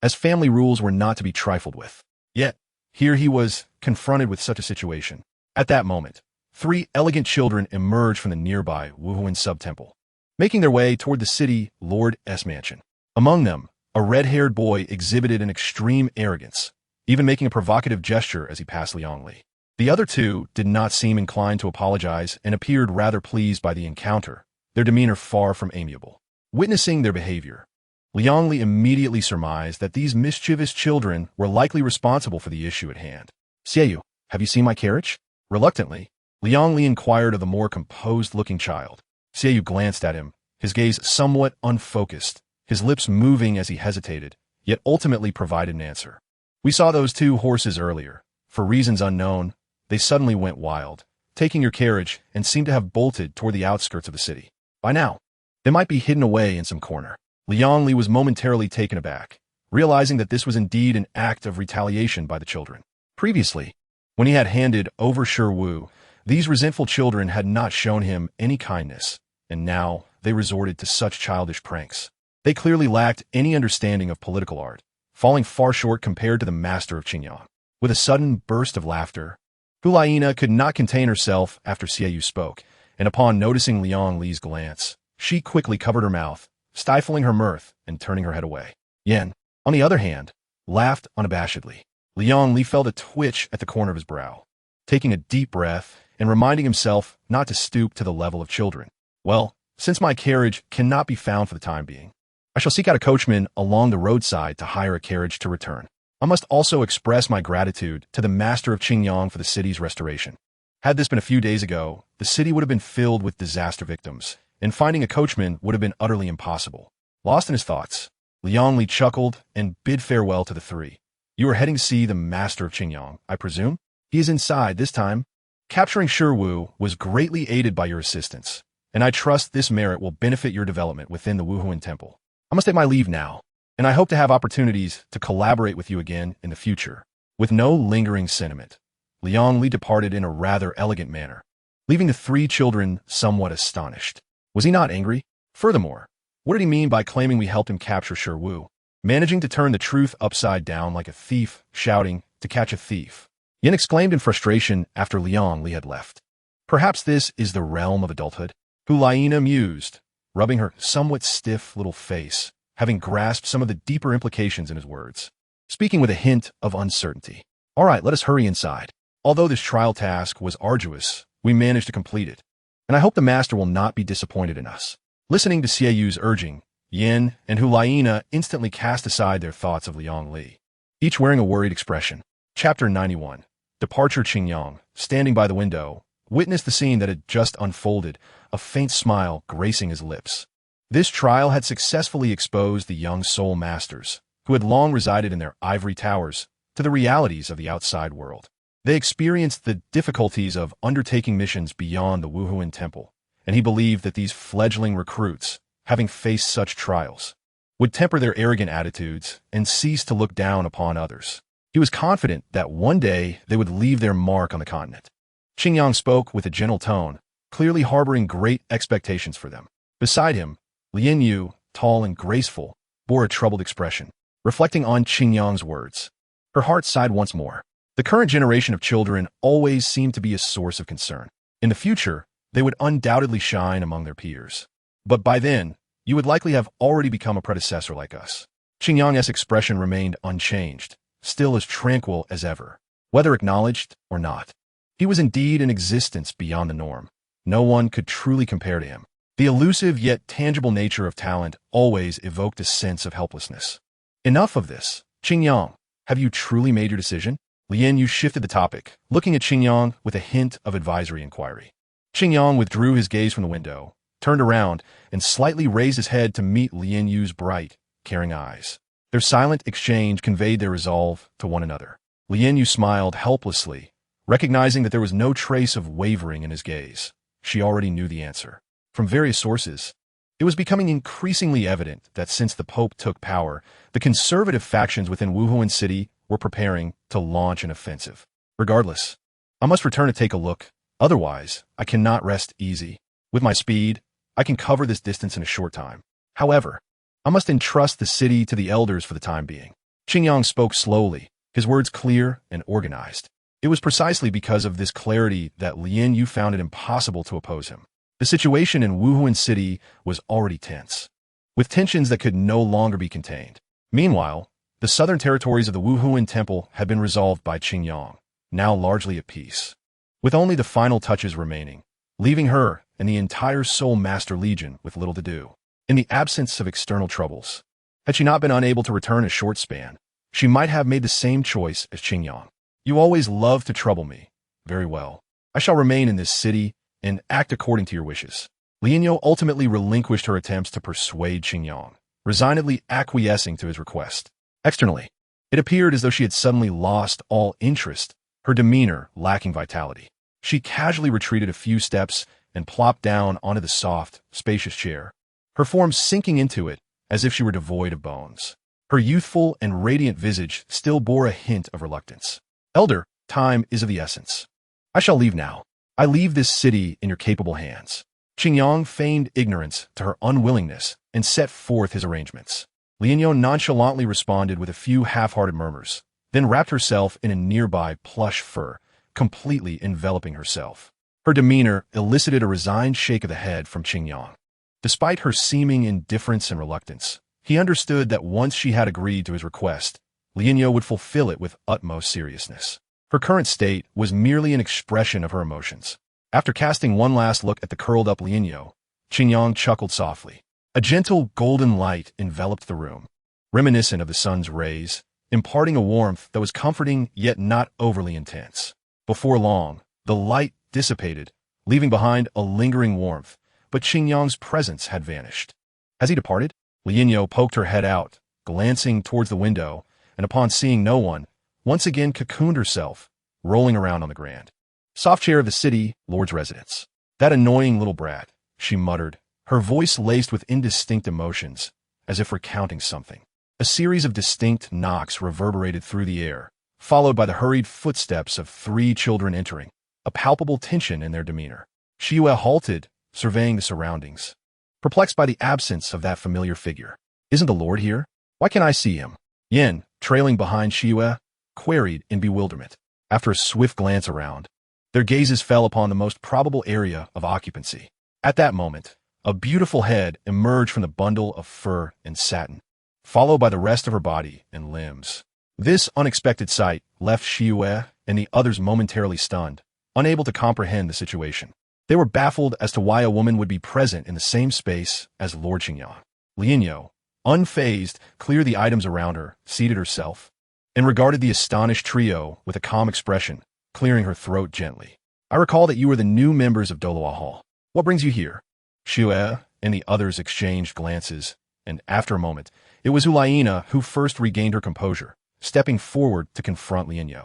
as family rules were not to be trifled with. Yet, here he was confronted with such a situation. At that moment, 3 elegant children emerged from the nearby Wuhuan sub-temple, making their way toward the city Lord's mansion. Among them, a red-haired boy exhibited an extreme arrogance, even making a provocative gesture as he passed Liang Li. The other 2 did not seem inclined to apologize and appeared rather pleased by the encounter, their demeanor far from amiable. Witnessing their behavior, Liang Li immediately surmised that these mischievous children were likely responsible for the issue at hand. "Xiaoyu, have you seen my carriage?" Reluctantly, Liang Li inquired of the more composed-looking child. Xiaoyu glanced at him, his gaze somewhat unfocused, his lips moving as he hesitated, yet ultimately provided an answer. "We saw those 2 horses earlier. For reasons unknown, they suddenly went wild, taking your carriage and seemed to have bolted toward the outskirts of the city. By now, they might be hidden away in some corner." Liang Li was momentarily taken aback, realizing that this was indeed an act of retaliation by the children. Previously, when he had handed over Wu, these resentful children had not shown him any kindness, and now they resorted to such childish pranks. They clearly lacked any understanding of political art, falling far short compared to the master of Qingyang. With a sudden burst of laughter, Hulaina could not contain herself after Xiaoyu spoke, and upon noticing Liang Li's glance, she quickly covered her mouth, stifling her mirth and turning her head away. Yan, on the other hand, laughed unabashedly. Liang Li felt a twitch at the corner of his brow, taking a deep breath and reminding himself not to stoop to the level of children. "Well, since my carriage cannot be found for the time being, I shall seek out a coachman along the roadside to hire a carriage to return. I must also express my gratitude to the master of Qingyang for the city's restoration. Had this been a few days ago, the city would have been filled with disaster victims, and finding a coachman would have been utterly impossible." Lost in his thoughts, Liang Li chuckled and bid farewell to the 3. "You are heading to see the master of Qingyang, I presume? He is inside this time. Capturing Wu was greatly aided by your assistance, and I trust this merit will benefit your development within the Wuhuan Temple. I must take my leave now, and I hope to have opportunities to collaborate with you again in the future." With no lingering sentiment, Liang Li departed in a rather elegant manner, leaving the 3 children somewhat astonished. Was he not angry? Furthermore, what did he mean by claiming we helped him capture Wu? Managing to turn the truth upside down like a thief, shouting, "To catch a thief." Yin exclaimed in frustration after Liang Li had left. Perhaps this is the realm of adulthood? Hulaina mused, rubbing her somewhat stiff little face, having grasped some of the deeper implications in his words, speaking with a hint of uncertainty. "All right, let us hurry inside. Although this trial task was arduous, we managed to complete it, and I hope the master will not be disappointed in us." Listening to Xiaoyu's urging, Yin and Hulaina instantly cast aside their thoughts of Liang Li, each wearing a worried expression. Chapter 91. Departure. Qingyang, standing by the window, witnessed the scene that had just unfolded, a faint smile gracing his lips. This trial had successfully exposed the young soul masters, who had long resided in their ivory towers, to the realities of the outside world. They experienced the difficulties of undertaking missions beyond the Wuhuan Temple, and he believed that these fledgling recruits, having faced such trials, would temper their arrogant attitudes and cease to look down upon others. He was confident that one day they would leave their mark on the continent. Qingyang spoke with a gentle tone, clearly harboring great expectations for them. Beside him, Lian Yu, tall and graceful, bore a troubled expression, reflecting on Qingyang's words. Her heart sighed once more. The current generation of children always seemed to be a source of concern. In the future, they would undoubtedly shine among their peers. But by then, you would likely have already become a predecessor like us. Qingyang's expression remained unchanged, still as tranquil as ever, whether acknowledged or not. He was indeed an existence beyond the norm. No one could truly compare to him. The elusive yet tangible nature of talent always evoked a sense of helplessness. Enough of this. Qingyang, have you truly made your decision? Lian Yu shifted the topic, looking at Qingyang with a hint of advisory inquiry. Qingyang withdrew his gaze from the window, turned around, and slightly raised his head to meet Lian Yu's bright, caring eyes. Their silent exchange conveyed their resolve to one another. Lian Yu smiled helplessly, recognizing that there was no trace of wavering in his gaze. She already knew the answer. From various sources, it was becoming increasingly evident that since the Pope took power, the conservative factions within Wuhuan City were preparing to launch an offensive. Regardless, I must return to take a look. Otherwise, I cannot rest easy. With my speed, I can cover this distance in a short time. However, I must entrust the city to the elders for the time being. Qingyang spoke slowly, his words clear and organized. It was precisely because of this clarity that Lin Yu found it impossible to oppose him. The situation in Wuhuan City was already tense, with tensions that could no longer be contained. Meanwhile, the southern territories of the Wuhuan Temple had been resolved by Qingyang, now largely at peace, with only the final touches remaining, leaving her and the entire Soul Master Legion with little to do. In the absence of external troubles, had she not been unable to return a short span, she might have made the same choice as Qingyang. You always love to trouble me. Very well. I shall remain in this city and act according to your wishes. Lin Yu ultimately relinquished her attempts to persuade Qingyang, resignedly acquiescing to his request. Externally, it appeared as though she had suddenly lost all interest, her demeanor lacking vitality. She casually retreated a few steps and plopped down onto the soft, spacious chair, her form sinking into it as if she were devoid of bones. Her youthful and radiant visage still bore a hint of reluctance. Elder, time is of the essence. I shall leave now. I leave this city in your capable hands. Qingyang feigned ignorance to her unwillingness and set forth his arrangements. Lin Yu nonchalantly responded with a few half-hearted murmurs, then wrapped herself in a nearby plush fur, completely enveloping herself. Her demeanor elicited a resigned shake of the head from Qingyang. Despite her seeming indifference and reluctance, he understood that once she had agreed to his request, Lin Yu would fulfill it with utmost seriousness. Her current state was merely an expression of her emotions. After casting one last look at the curled-up Lin Yu, Qingyang chuckled softly. A gentle golden light enveloped the room, reminiscent of the sun's rays, imparting a warmth that was comforting yet not overly intense. Before long, the light dissipated, leaving behind a lingering warmth, but Qingyang's presence had vanished. As he departed, Lin Yu poked her head out, glancing towards the window, and upon seeing no one, once again cocooned herself, rolling around on the grand soft chair of the city lord's residence. That annoying little brat, she muttered, her voice laced with indistinct emotions, as if recounting something. A series of distinct knocks reverberated through the air, followed by the hurried footsteps of 3 children entering, a palpable tension in their demeanor. Shiyue halted, surveying the surroundings, perplexed by the absence of that familiar figure. Isn't the Lord here? Why can't I see him? Yin, trailing behind Shiyue, queried in bewilderment. After a swift glance around, their gazes fell upon the most probable area of occupancy. At that moment, a beautiful head emerged from the bundle of fur and satin, followed by the rest of her body and limbs. This unexpected sight left Shiyue and the others momentarily stunned, unable to comprehend the situation. They were baffled as to why a woman would be present in the same space as Lord Qingyang. Lin Yu, unfazed, cleared the items around her, seated herself, and regarded the astonished trio with a calm expression, clearing her throat gently. I recall that you are the new members of Doloa Hall. What brings you here? Shiyue and the others exchanged glances, and after a moment, it was Hulaina who first regained her composure, stepping forward to confront Lin Yu.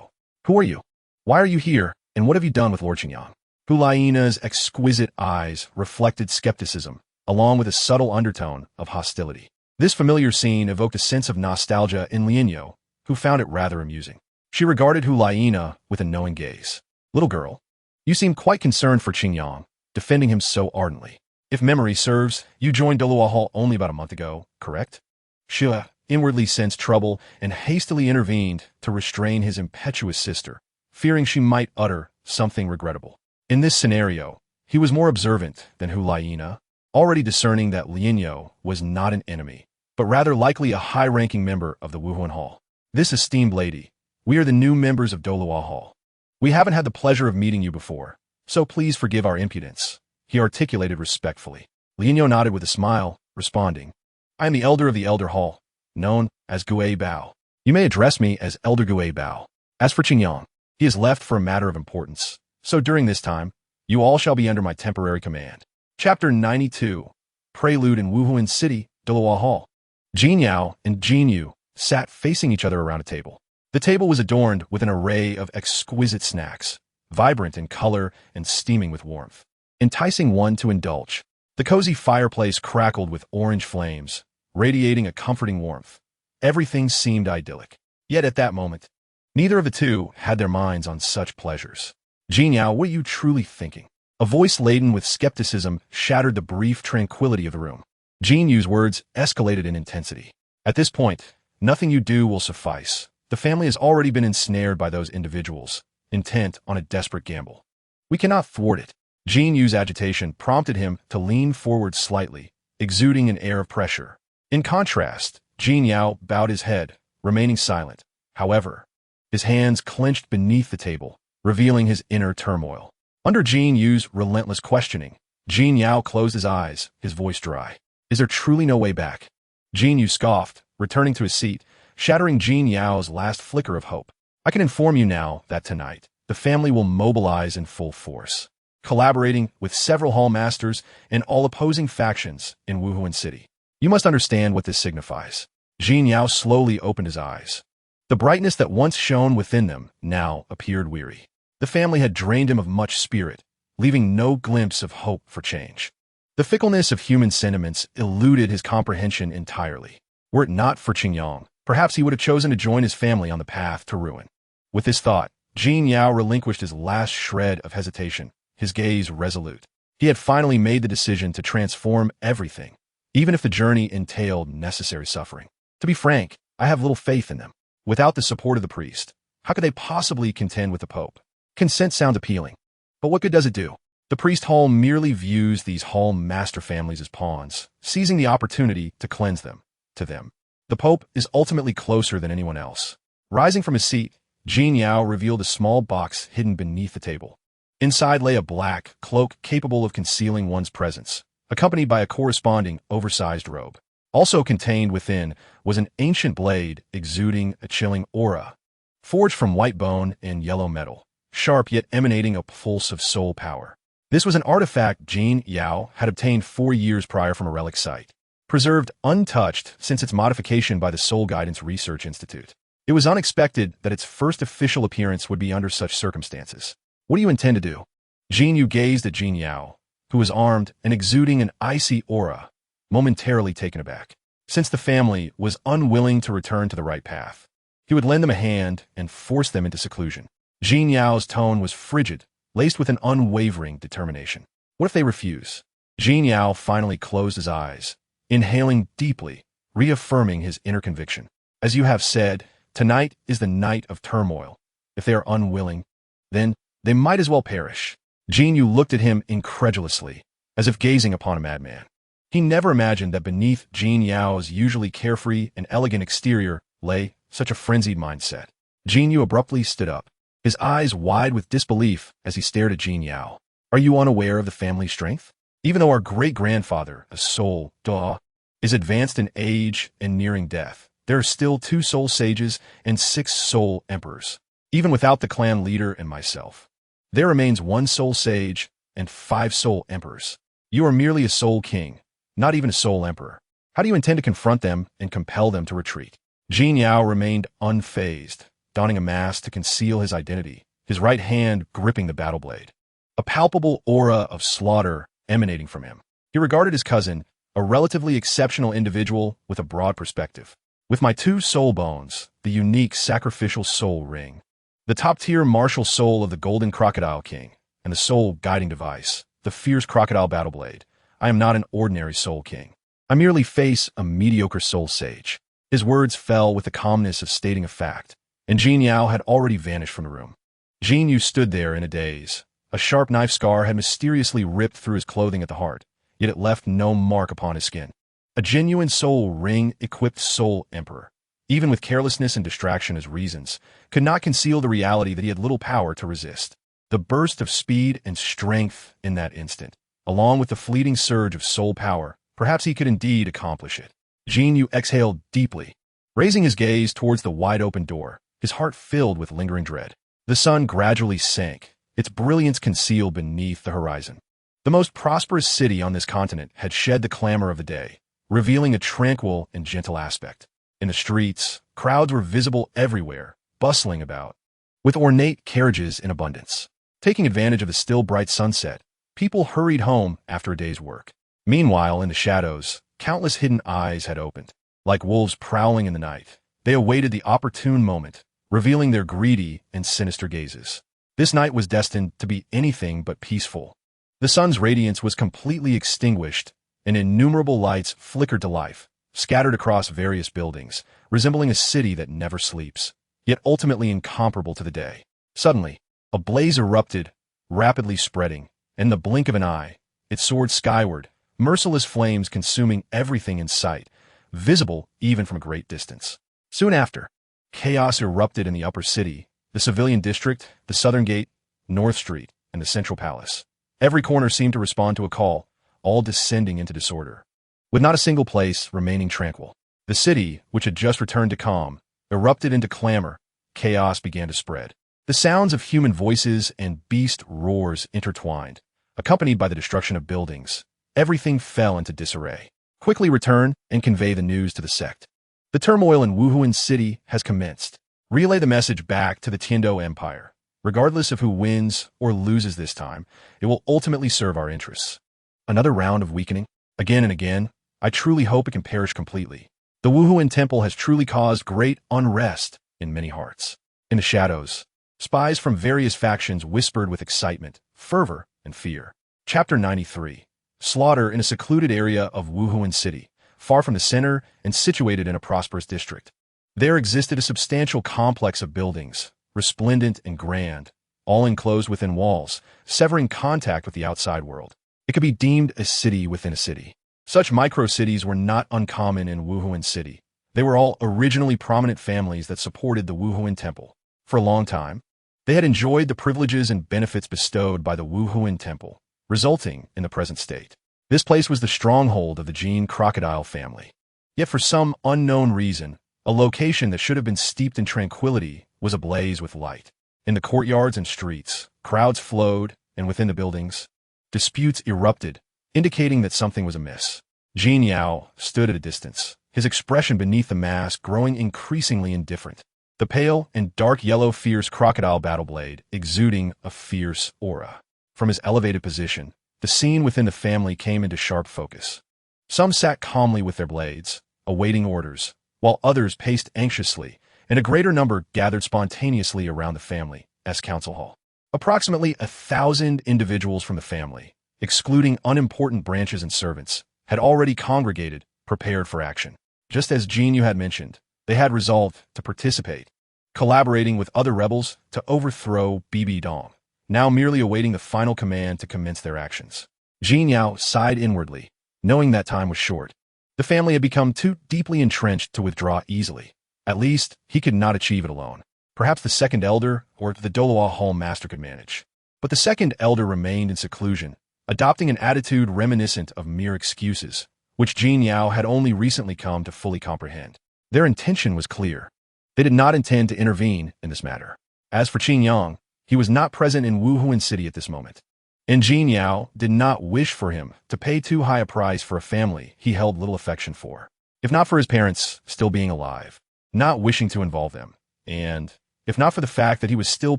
Who are you? Why are you here, and what have you done with Lord Qingyang? Hulaina's exquisite eyes reflected skepticism, along with a subtle undertone of hostility. This familiar scene evoked a sense of nostalgia in Lin Yu, who found it rather amusing. She regarded Hulaina with a knowing gaze. Little girl, you seem quite concerned for Qingyang, defending him so ardently. If memory serves, you joined Doloa Hall only about a month ago, correct? Shiyue inwardly sensed trouble and hastily intervened to restrain his impetuous sister, fearing she might utter something regrettable. In this scenario, he was more observant than Hulaina, already discerning that Lin Yu was not an enemy, but rather likely a high-ranking member of the Wuhuan Hall. This esteemed lady, we are the new members of Doloa Hall. We haven't had the pleasure of meeting you before, so please forgive our impudence, he articulated respectfully. Lin Yu nodded with a smile, responding, I am the elder of the Elder Hall, known as Gui Bao. You may address me as Elder Gui Bao. As for Qingyang, he has left for a matter of importance, so during this time, you all shall be under my temporary command. Chapter 92, Prelude in Wuhuan City, Doloa Hall. Jin Yao and Jin Yu sat facing each other around a table. The table was adorned with an array of exquisite snacks, vibrant in color and steaming with warmth, enticing one to indulge. The cozy fireplace crackled with orange flames, radiating a comforting warmth. Everything seemed idyllic. Yet at that moment, neither of the two had their minds on such pleasures. Jin Yao, what are you truly thinking? A voice laden with skepticism shattered the brief tranquility of the room. Jin Yu's words escalated in intensity. At this point, nothing you do will suffice. The family has already been ensnared by those individuals, intent on a desperate gamble. We cannot thwart it. Jin Yu's agitation prompted him to lean forward slightly, exuding an air of pressure. In contrast, Jin Yao bowed his head, remaining silent. However, his hands clenched beneath the table, revealing his inner turmoil. Under Jin Yu's relentless questioning, Jin Yao closed his eyes, his voice dry. Is there truly no way back? Jin Yu scoffed, returning to his seat, shattering Jin Yao's last flicker of hope. I can inform you now that tonight, the family will mobilize in full force, collaborating with several hall masters and all opposing factions in Wuhuan City. You must understand what this signifies. Jin Yao slowly opened his eyes. The brightness that once shone within them now appeared weary. The family had drained him of much spirit, leaving no glimpse of hope for change. The fickleness of human sentiments eluded his comprehension entirely. Were it not for Qingyang, perhaps he would have chosen to join his family on the path to ruin. With this thought, Jin Yao relinquished his last shred of hesitation, his gaze resolute. He had finally made the decision to transform everything, even if the journey entailed necessary suffering. To be frank, I have little faith in them. Without the support of the priest, how could they possibly contend with the Pope? Consent sounds appealing, but what good does it do? The priest hall merely views these hall master families as pawns, seizing the opportunity to cleanse them. To them, the Pope is ultimately closer than anyone else. Rising from his seat, Jin Yao revealed a small box hidden beneath the table. Inside lay a black cloak capable of concealing one's presence, accompanied by a corresponding oversized robe. Also contained within was an ancient blade exuding a chilling aura, forged from white bone and yellow metal, sharp yet emanating a pulse of soul power. This was an artifact Jin Yao had obtained 4 years prior from a relic site, preserved untouched since its modification by the Soul Guidance Research Institute. It was unexpected that its first official appearance would be under such circumstances. What do you intend to do? Jin Yu gazed at Jin Yao, who was armed and exuding an icy aura, momentarily taken aback. Since the family was unwilling to return to the right path, he would lend them a hand and force them into seclusion. Jin Yao's tone was frigid, laced with an unwavering determination. What if they refuse? Jin Yao finally closed his eyes, inhaling deeply, reaffirming his inner conviction. As you have said, tonight is the night of turmoil. If they are unwilling, then they might as well perish. Jin Yu looked at him incredulously, as if gazing upon a madman. He never imagined that beneath Jin Yao's usually carefree and elegant exterior lay such a frenzied mindset. Jin Yu abruptly stood up, his eyes wide with disbelief as he stared at Jin Yao. Are you unaware of the family strength? Even though our great-grandfather, a SoloedEvil, is advanced in age and nearing death, there are still 2 soul sages and 6 soul emperors. Even without the clan leader and myself, there remains 1 soul sage and 5 soul emperors. You are merely a soul king, not even a soul emperor. How do you intend to confront them and compel them to retreat? Jin Yao remained unfazed, donning a mask to conceal his identity, his right hand gripping the battle blade. A palpable aura of slaughter emanating from him. He regarded his cousin, a relatively exceptional individual with a broad perspective. With my 2 soul bones, the unique sacrificial soul ring, the top-tier martial soul of the Golden Crocodile King, and the soul guiding device, the fierce crocodile battle blade, I am not an ordinary soul king. I merely face a mediocre soul sage. His words fell with the calmness of stating a fact, and Jin Yao had already vanished from the room. Jin Yu stood there in a daze. A sharp knife scar had mysteriously ripped through his clothing at the heart, yet it left no mark upon his skin. A genuine soul ring-equipped soul emperor, even with carelessness and distraction as reasons, could not conceal the reality that he had little power to resist. The burst of speed and strength in that instant, along with the fleeting surge of soul power, perhaps he could indeed accomplish it. Jin Yu exhaled deeply, raising his gaze towards the wide-open door, his heart filled with lingering dread. The sun gradually sank, its brilliance concealed beneath the horizon. The most prosperous city on this continent had shed the clamor of the day, revealing a tranquil and gentle aspect. In the streets, crowds were visible everywhere, bustling about, with ornate carriages in abundance. Taking advantage of the still bright sunset, people hurried home after a day's work. Meanwhile, in the shadows, countless hidden eyes had opened. Like wolves prowling in the night, they awaited the opportune moment, revealing their greedy and sinister gazes. This night was destined to be anything but peaceful. The sun's radiance was completely extinguished, and innumerable lights flickered to life, scattered across various buildings, resembling a city that never sleeps, yet ultimately incomparable to the day. Suddenly, a blaze erupted, rapidly spreading. In the blink of an eye, it soared skyward, merciless flames consuming everything in sight, visible even from a great distance. Soon after, chaos erupted in the upper city, the civilian district, the southern gate, North Street, and the central palace. Every corner seemed to respond to a call, all descending into disorder, with not a single place remaining tranquil. The city, which had just returned to calm, erupted into clamor. Chaos began to spread. The sounds of human voices and beast roars intertwined, accompanied by the destruction of buildings. Everything fell into disarray. Quickly return and convey the news to the sect. The turmoil in Wuhuan City has commenced. Relay the message back to the Tiando Empire. Regardless of who wins or loses this time, it will ultimately serve our interests. Another round of weakening? Again and again? I truly hope it can perish completely. The Wuhuan Temple has truly caused great unrest in many hearts. In the shadows, spies from various factions whispered with excitement, fervor, and fear. Chapter 93. Slaughter in a secluded area of Wuhuan City, far from the center and situated in a prosperous district. There existed a substantial complex of buildings, resplendent and grand, all enclosed within walls, severing contact with the outside world. It could be deemed a city within a city. Such micro-cities were not uncommon in Wuhuan City. They were all originally prominent families that supported the Wuhuan Temple. For a long time, they had enjoyed the privileges and benefits bestowed by the Wuhuan Temple, resulting in the present state. This place was the stronghold of the Jin crocodile family. Yet for some unknown reason, a location that should have been steeped in tranquility was ablaze with light. In the courtyards and streets, crowds flowed, and within the buildings, disputes erupted, indicating that something was amiss. Jin Yao stood at a distance, his expression beneath the mask growing increasingly indifferent. The pale and dark yellow fierce crocodile battle blade exuding a fierce aura. From his elevated position, the scene within the family came into sharp focus. Some sat calmly with their blades, awaiting orders, while others paced anxiously, and a greater number gathered spontaneously around the family's council hall. Approximately 1,000 individuals from the family, excluding unimportant branches and servants, had already congregated, prepared for action. Just as Jin Yu had mentioned, they had resolved to participate, collaborating with other rebels to overthrow Bibi Dong, now merely awaiting the final command to commence their actions. Jin Yao sighed inwardly, knowing that time was short. The family had become too deeply entrenched to withdraw easily. At least, he could not achieve it alone. Perhaps the second elder or the Doloa Hall master could manage. But the second elder remained in seclusion, adopting an attitude reminiscent of mere excuses, which Jin Yao had only recently come to fully comprehend. Their intention was clear. They did not intend to intervene in this matter. As for Qin Yang, he was not present in Wuhuan City at this moment. And Jin Yao did not wish for him to pay too high a price for a family he held little affection for. If not for his parents still being alive, not wishing to involve them, and if not for the fact that he was still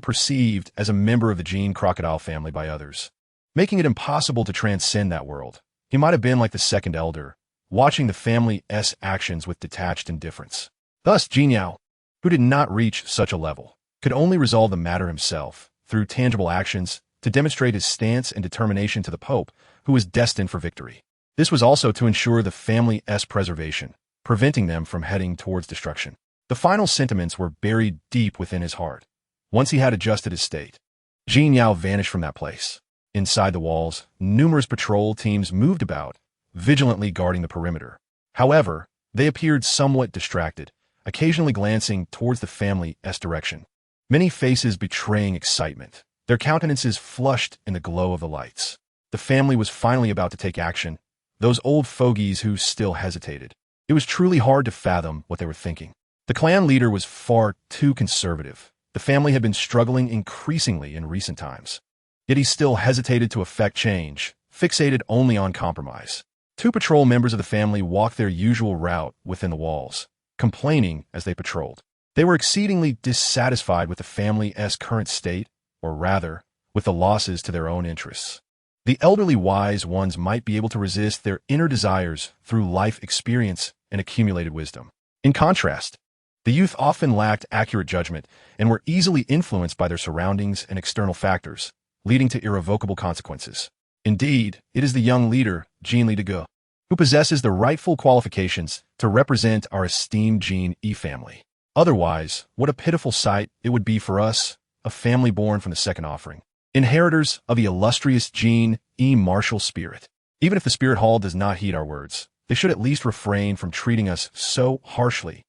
perceived as a member of the Jin crocodile family by others, making it impossible to transcend that world, he might have been like the second elder, watching the family's actions with detached indifference. Thus, Jin Yao, who did not reach such a level, could only resolve the matter himself, through tangible actions, to demonstrate his stance and determination to the Pope, who was destined for victory. This was also to ensure the family's preservation, preventing them from heading towards destruction. The final sentiments were buried deep within his heart. Once he had adjusted his state, Jin Yao vanished from that place. Inside the walls, numerous patrol teams moved about, vigilantly guarding the perimeter. However, they appeared somewhat distracted, occasionally glancing towards the family's direction. Many faces betraying excitement, their countenances flushed in the glow of the lights. The family was finally about to take action, those old fogies who still hesitated. It was truly hard to fathom what they were thinking. The clan leader was far too conservative. The family had been struggling increasingly in recent times. Yet he still hesitated to effect change, fixated only on compromise. Two patrol members of the family walked their usual route within the walls, complaining as they patrolled. They were exceedingly dissatisfied with the family's current state, or rather, with the losses to their own interests. The elderly wise ones might be able to resist their inner desires through life experience and accumulated wisdom. In contrast, the youth often lacked accurate judgment and were easily influenced by their surroundings and external factors, leading to irrevocable consequences. Indeed, it is the young leader, Jean Lee de, who possesses the rightful qualifications to represent our esteemed Jean E family. Otherwise, what a pitiful sight it would be for us, a family born from the second offering, inheritors of the illustrious Jean E martial spirit. Even if the spirit hall does not heed our words, they should at least refrain from treating us so harshly.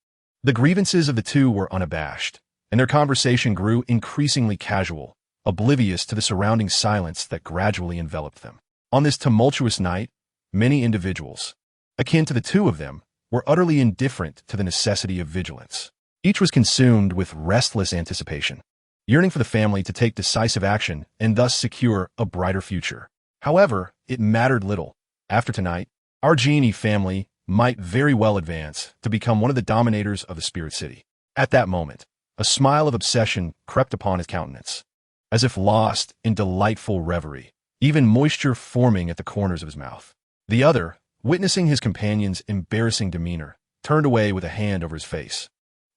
The grievances of the two were unabashed, and their conversation grew increasingly casual, oblivious to the surrounding silence that gradually enveloped them. On this tumultuous night, many individuals, akin to the two of them, were utterly indifferent to the necessity of vigilance. Each was consumed with restless anticipation, yearning for the family to take decisive action and thus secure a brighter future. However, it mattered little. After tonight, our Genie family might very well advance to become one of the dominators of the Spirit City. At that moment, a smile of obsession crept upon his countenance, as if lost in delightful reverie, even moisture forming at the corners of his mouth. The other, witnessing his companion's embarrassing demeanor, turned away with a hand over his face,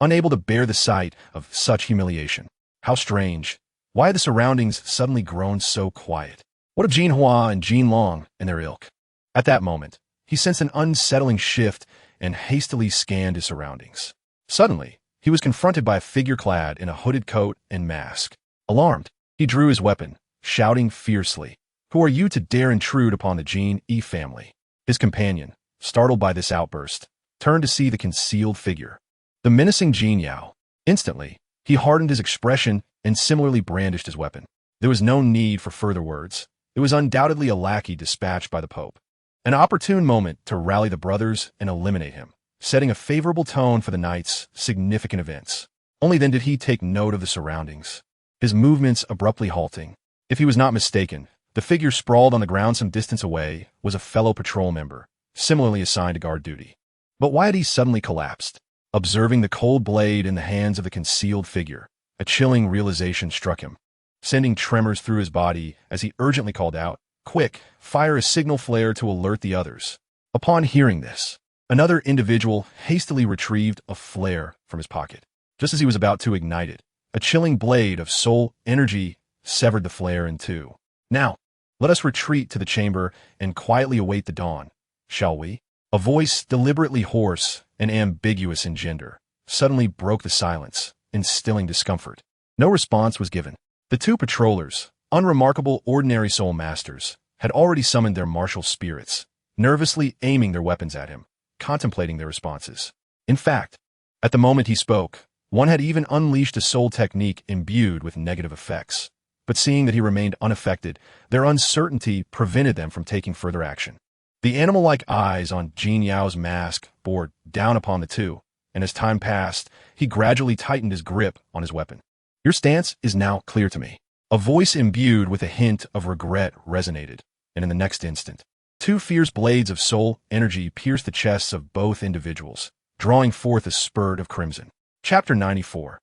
unable to bear the sight of such humiliation. How strange! Why had the surroundings suddenly grown so quiet? What of Jean Hua and Jean Long and their ilk? At that moment, he sensed an unsettling shift and hastily scanned his surroundings. Suddenly, he was confronted by a figure clad in a hooded coat and mask. Alarmed, he drew his weapon, shouting fiercely, "Who are you to dare intrude upon the Jean E family?" His companion, startled by this outburst, turned to see the concealed figure, the menacing Jean Yao. Instantly, he hardened his expression and similarly brandished his weapon. There was no need for further words. It was undoubtedly a lackey dispatched by the Pope. An opportune moment to rally the brothers and eliminate him, setting a favorable tone for the night's significant events. Only then did he take note of the surroundings, his movements abruptly halting. If he was not mistaken, the figure sprawled on the ground some distance away was a fellow patrol member, similarly assigned to guard duty. But why had he suddenly collapsed? Observing the cold blade in the hands of the concealed figure, a chilling realization struck him, sending tremors through his body as he urgently called out, "Quick, fire a signal flare to alert the others." Upon hearing this, another individual hastily retrieved a flare from his pocket. Just as he was about to ignite it, a chilling blade of soul energy severed the flare in two. "Now, let us retreat to the chamber and quietly await the dawn, shall we?" A voice deliberately hoarse and ambiguous in gender suddenly broke the silence, instilling discomfort. No response was given. The two patrollers, unremarkable ordinary soul masters, had already summoned their martial spirits, nervously aiming their weapons at him, contemplating their responses. In fact, at the moment he spoke, one had even unleashed a soul technique imbued with negative effects. But seeing that he remained unaffected, their uncertainty prevented them from taking further action. The animal-like eyes on Jean Yao's mask bore down upon the two, and as time passed, he gradually tightened his grip on his weapon. "Your stance is now clear to me." A voice imbued with a hint of regret resonated, and in the next instant, two fierce blades of soul energy pierced the chests of both individuals, drawing forth a spurt of crimson. Chapter 94.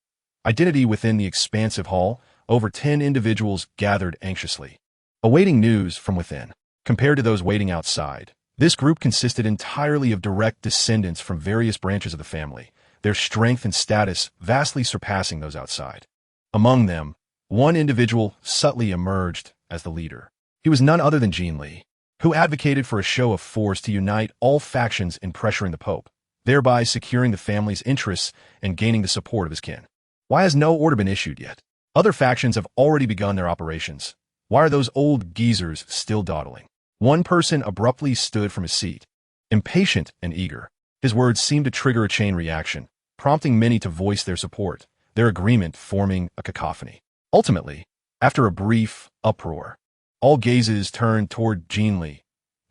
Identity within the expansive hall, over 10 individuals gathered anxiously, awaiting news from within. Compared to those waiting outside, this group consisted entirely of direct descendants from various branches of the family, their strength and status vastly surpassing those outside. Among them, one individual subtly emerged as the leader. He was none other than Jean Lee, who advocated for a show of force to unite all factions in pressuring the Pope, thereby securing the family's interests and gaining the support of his kin. Why has no order been issued yet? Other factions have already begun their operations. Why are those old geezers still dawdling? One person abruptly stood from his seat, impatient and eager. His words seemed to trigger a chain reaction, prompting many to voice their support, their agreement forming a cacophony. Ultimately, after a brief uproar, all gazes turned toward Jean Lee.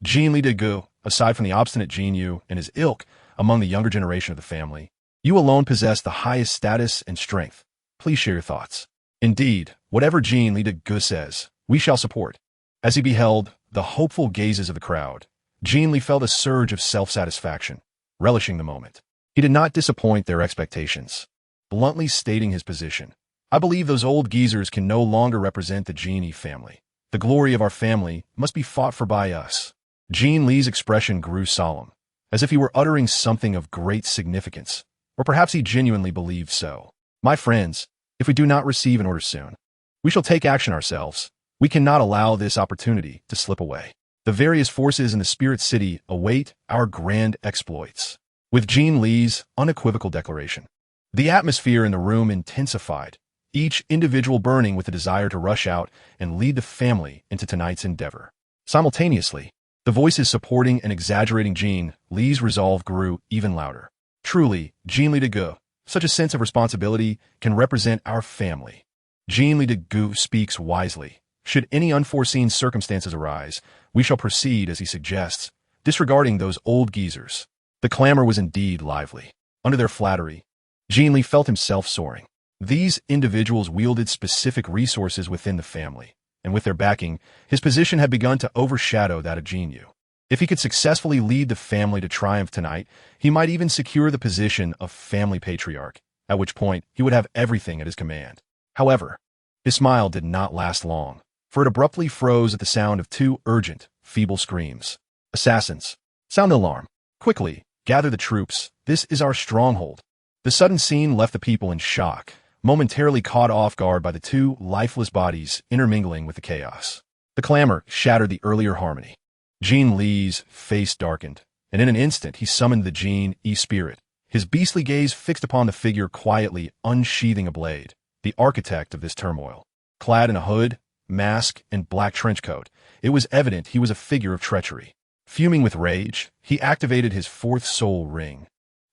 Jean Lee de Gu, aside from the obstinate Jean Yu and his ilk among the younger generation of the family, you alone possess the highest status and strength. Please share your thoughts. Indeed, whatever Jean Lee de Gu says, we shall support. As he beheld the hopeful gazes of the crowd, Jean Lee felt a surge of self-satisfaction, relishing the moment. He did not disappoint their expectations, bluntly stating his position. "I believe those old geezers can no longer represent the Genie family. The glory of our family must be fought for by us." Jean Lee's expression grew solemn, as if he were uttering something of great significance, or perhaps he genuinely believed so. "My friends, if we do not receive an order soon, we shall take action ourselves. We cannot allow this opportunity to slip away. The various forces in the Spirit City await our grand exploits. With Jean Lee's unequivocal declaration, the atmosphere in the room intensified, each individual burning with the desire to rush out and lead the family into tonight's endeavor. Simultaneously, the voices supporting and exaggerating Jean Lee's resolve grew even louder. Truly, Jean Lee de Gou, such a sense of responsibility can represent our family. Jean Lee de Gou speaks wisely. Should any unforeseen circumstances arise, we shall proceed as he suggests, disregarding those old geezers. The clamor was indeed lively. Under their flattery, Jean Lee felt himself soaring. These individuals wielded specific resources within the family, and with their backing, his position had begun to overshadow that of Jean Yu. If he could successfully lead the family to triumph tonight, he might even secure the position of family patriarch, at which point he would have everything at his command. However, his smile did not last long, for it abruptly froze at the sound of two urgent, feeble screams. Assassins! Sound the alarm! Quickly, gather the troops. This is our stronghold. The sudden scene left the people in shock, momentarily caught off guard by the two lifeless bodies intermingling with the chaos. The clamor shattered the earlier harmony. Jean Lee's face darkened, and in an instant he summoned the Jean E spirit, his beastly gaze fixed upon the figure quietly unsheathing a blade, the architect of this turmoil. Clad in a hood, mask, and black trench coat, it was evident he was a figure of treachery. Fuming with rage, he activated his fourth soul ring.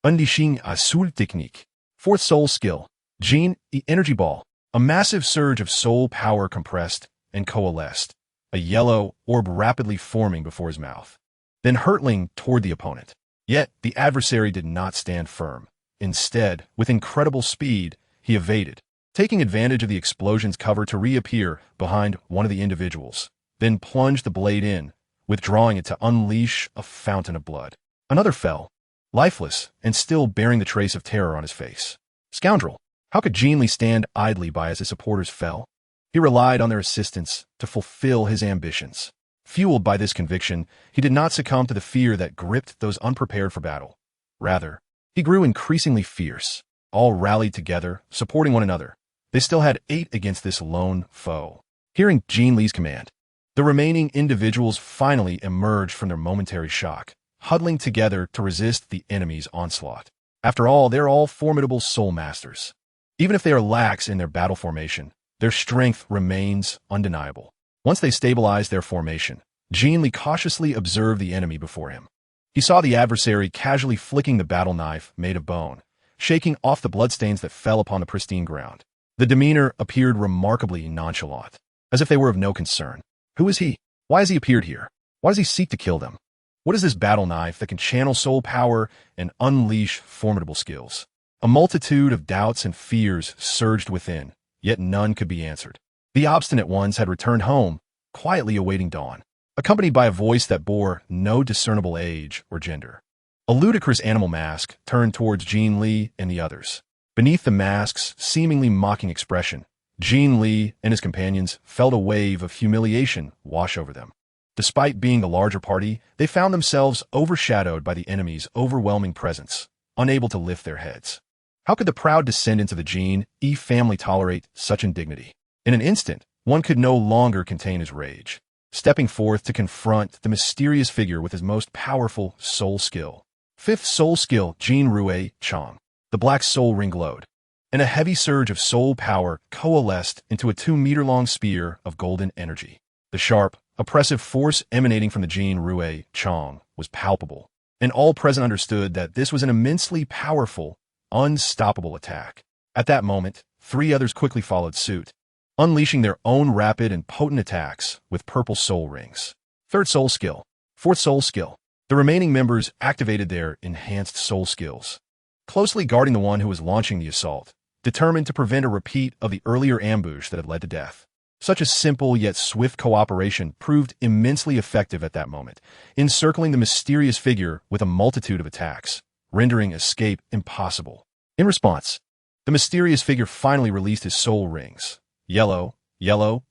Unleashing a soul technique. Fourth soul skill. Jean E energy ball. A massive surge of soul power compressed and coalesced, a yellow orb rapidly forming before his mouth, then hurtling toward the opponent. Yet the adversary did not stand firm. Instead, with incredible speed, he evaded, taking advantage of the explosion's cover to reappear behind one of the individuals, then plunged the blade in, withdrawing it to unleash a fountain of blood. Another fell, lifeless and still bearing the trace of terror on his face. Scoundrel! How could Jean Lee stand idly by as his supporters fell? He relied on their assistance to fulfill his ambitions. Fueled by this conviction, he did not succumb to the fear that gripped those unprepared for battle. Rather, he grew increasingly fierce. All rallied together, supporting one another. They still had 8 against this lone foe. Hearing Jean Lee's command, the remaining individuals finally emerged from their momentary shock, huddling together to resist the enemy's onslaught. After all, they're all formidable soul masters. Even if they are lax in their battle formation, their strength remains undeniable. Once they stabilized their formation, Jean Lee cautiously observed the enemy before him. He saw the adversary casually flicking the battle knife made of bone, shaking off the bloodstains that fell upon the pristine ground. The demeanor appeared remarkably nonchalant, as if they were of no concern. Who is he? Why has he appeared here? Why does he seek to kill them? What is this battle knife that can channel soul power and unleash formidable skills? A multitude of doubts and fears surged within, yet none could be answered. The obstinate ones had returned home, quietly awaiting dawn, accompanied by a voice that bore no discernible age or gender. A ludicrous animal mask turned towards Jean Lee and the others. Beneath the mask's seemingly mocking expression, Jean Lee and his companions felt a wave of humiliation wash over them. Despite being the larger party, they found themselves overshadowed by the enemy's overwhelming presence, unable to lift their heads. How could the proud descendants of the Jean E family tolerate such indignity? In an instant, one could no longer contain his rage, stepping forth to confront the mysterious figure with his most powerful soul skill. Fifth soul skill, Jean Rue Chong. The black soul ring glowed, and a heavy surge of soul power coalesced into a 2-meter-long spear of golden energy. The sharp, oppressive force emanating from the Jean Rue Chong was palpable, and all present understood that this was an immensely powerful, unstoppable attack. At that moment, 3 others quickly followed suit, unleashing their own rapid and potent attacks with purple soul rings. Third soul skill. Fourth soul skill. The remaining members activated their enhanced soul skills, closely guarding the one who was launching the assault, determined to prevent a repeat of the earlier ambush that had led to death. Such a simple yet swift cooperation proved immensely effective at that moment, encircling the mysterious figure with a multitude of attacks, rendering escape impossible. In response, the mysterious figure finally released his soul rings: yellow,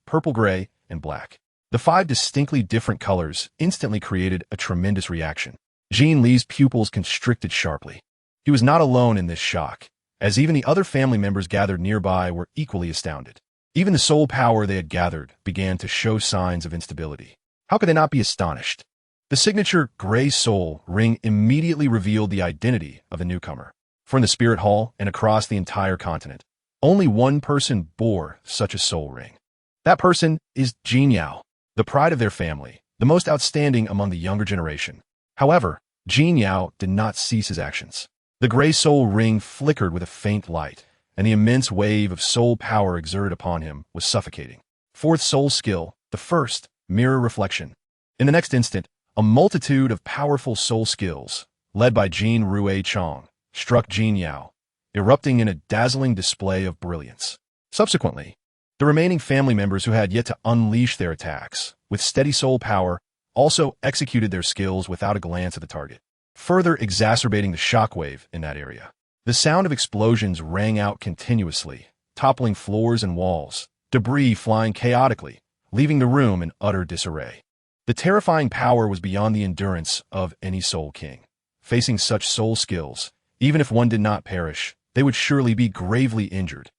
purple-gray, and black. The 5 distinctly different colors instantly created a tremendous reaction. Jean Lee's pupils constricted sharply. He was not alone in this shock, as even the other family members gathered nearby were equally astounded. Even the soul power they had gathered began to show signs of instability. How could they not be astonished? The signature gray soul ring immediately revealed the identity of the newcomer. For in the spirit hall and across the entire continent, only one person bore such a soul ring. That person is Jin Yao, the pride of their family, the most outstanding among the younger generation. However, Jin Yao did not cease his actions. The gray soul ring flickered with a faint light, and the immense wave of soul power exerted upon him was suffocating. Fourth soul skill, the first, mirror reflection. In the next instant, a multitude of powerful soul skills, led by Jin Rue Chong, struck Jin Yao, erupting in a dazzling display of brilliance. Subsequently, the remaining family members who had yet to unleash their attacks, with steady soul power, also executed their skills without a glance at the target, further exacerbating the shockwave in that area. The sound of explosions rang out continuously, toppling floors and walls, debris flying chaotically, leaving the room in utter disarray. The terrifying power was beyond the endurance of any soul king. Facing such soul skills, even if one did not perish, they would surely be gravely injured.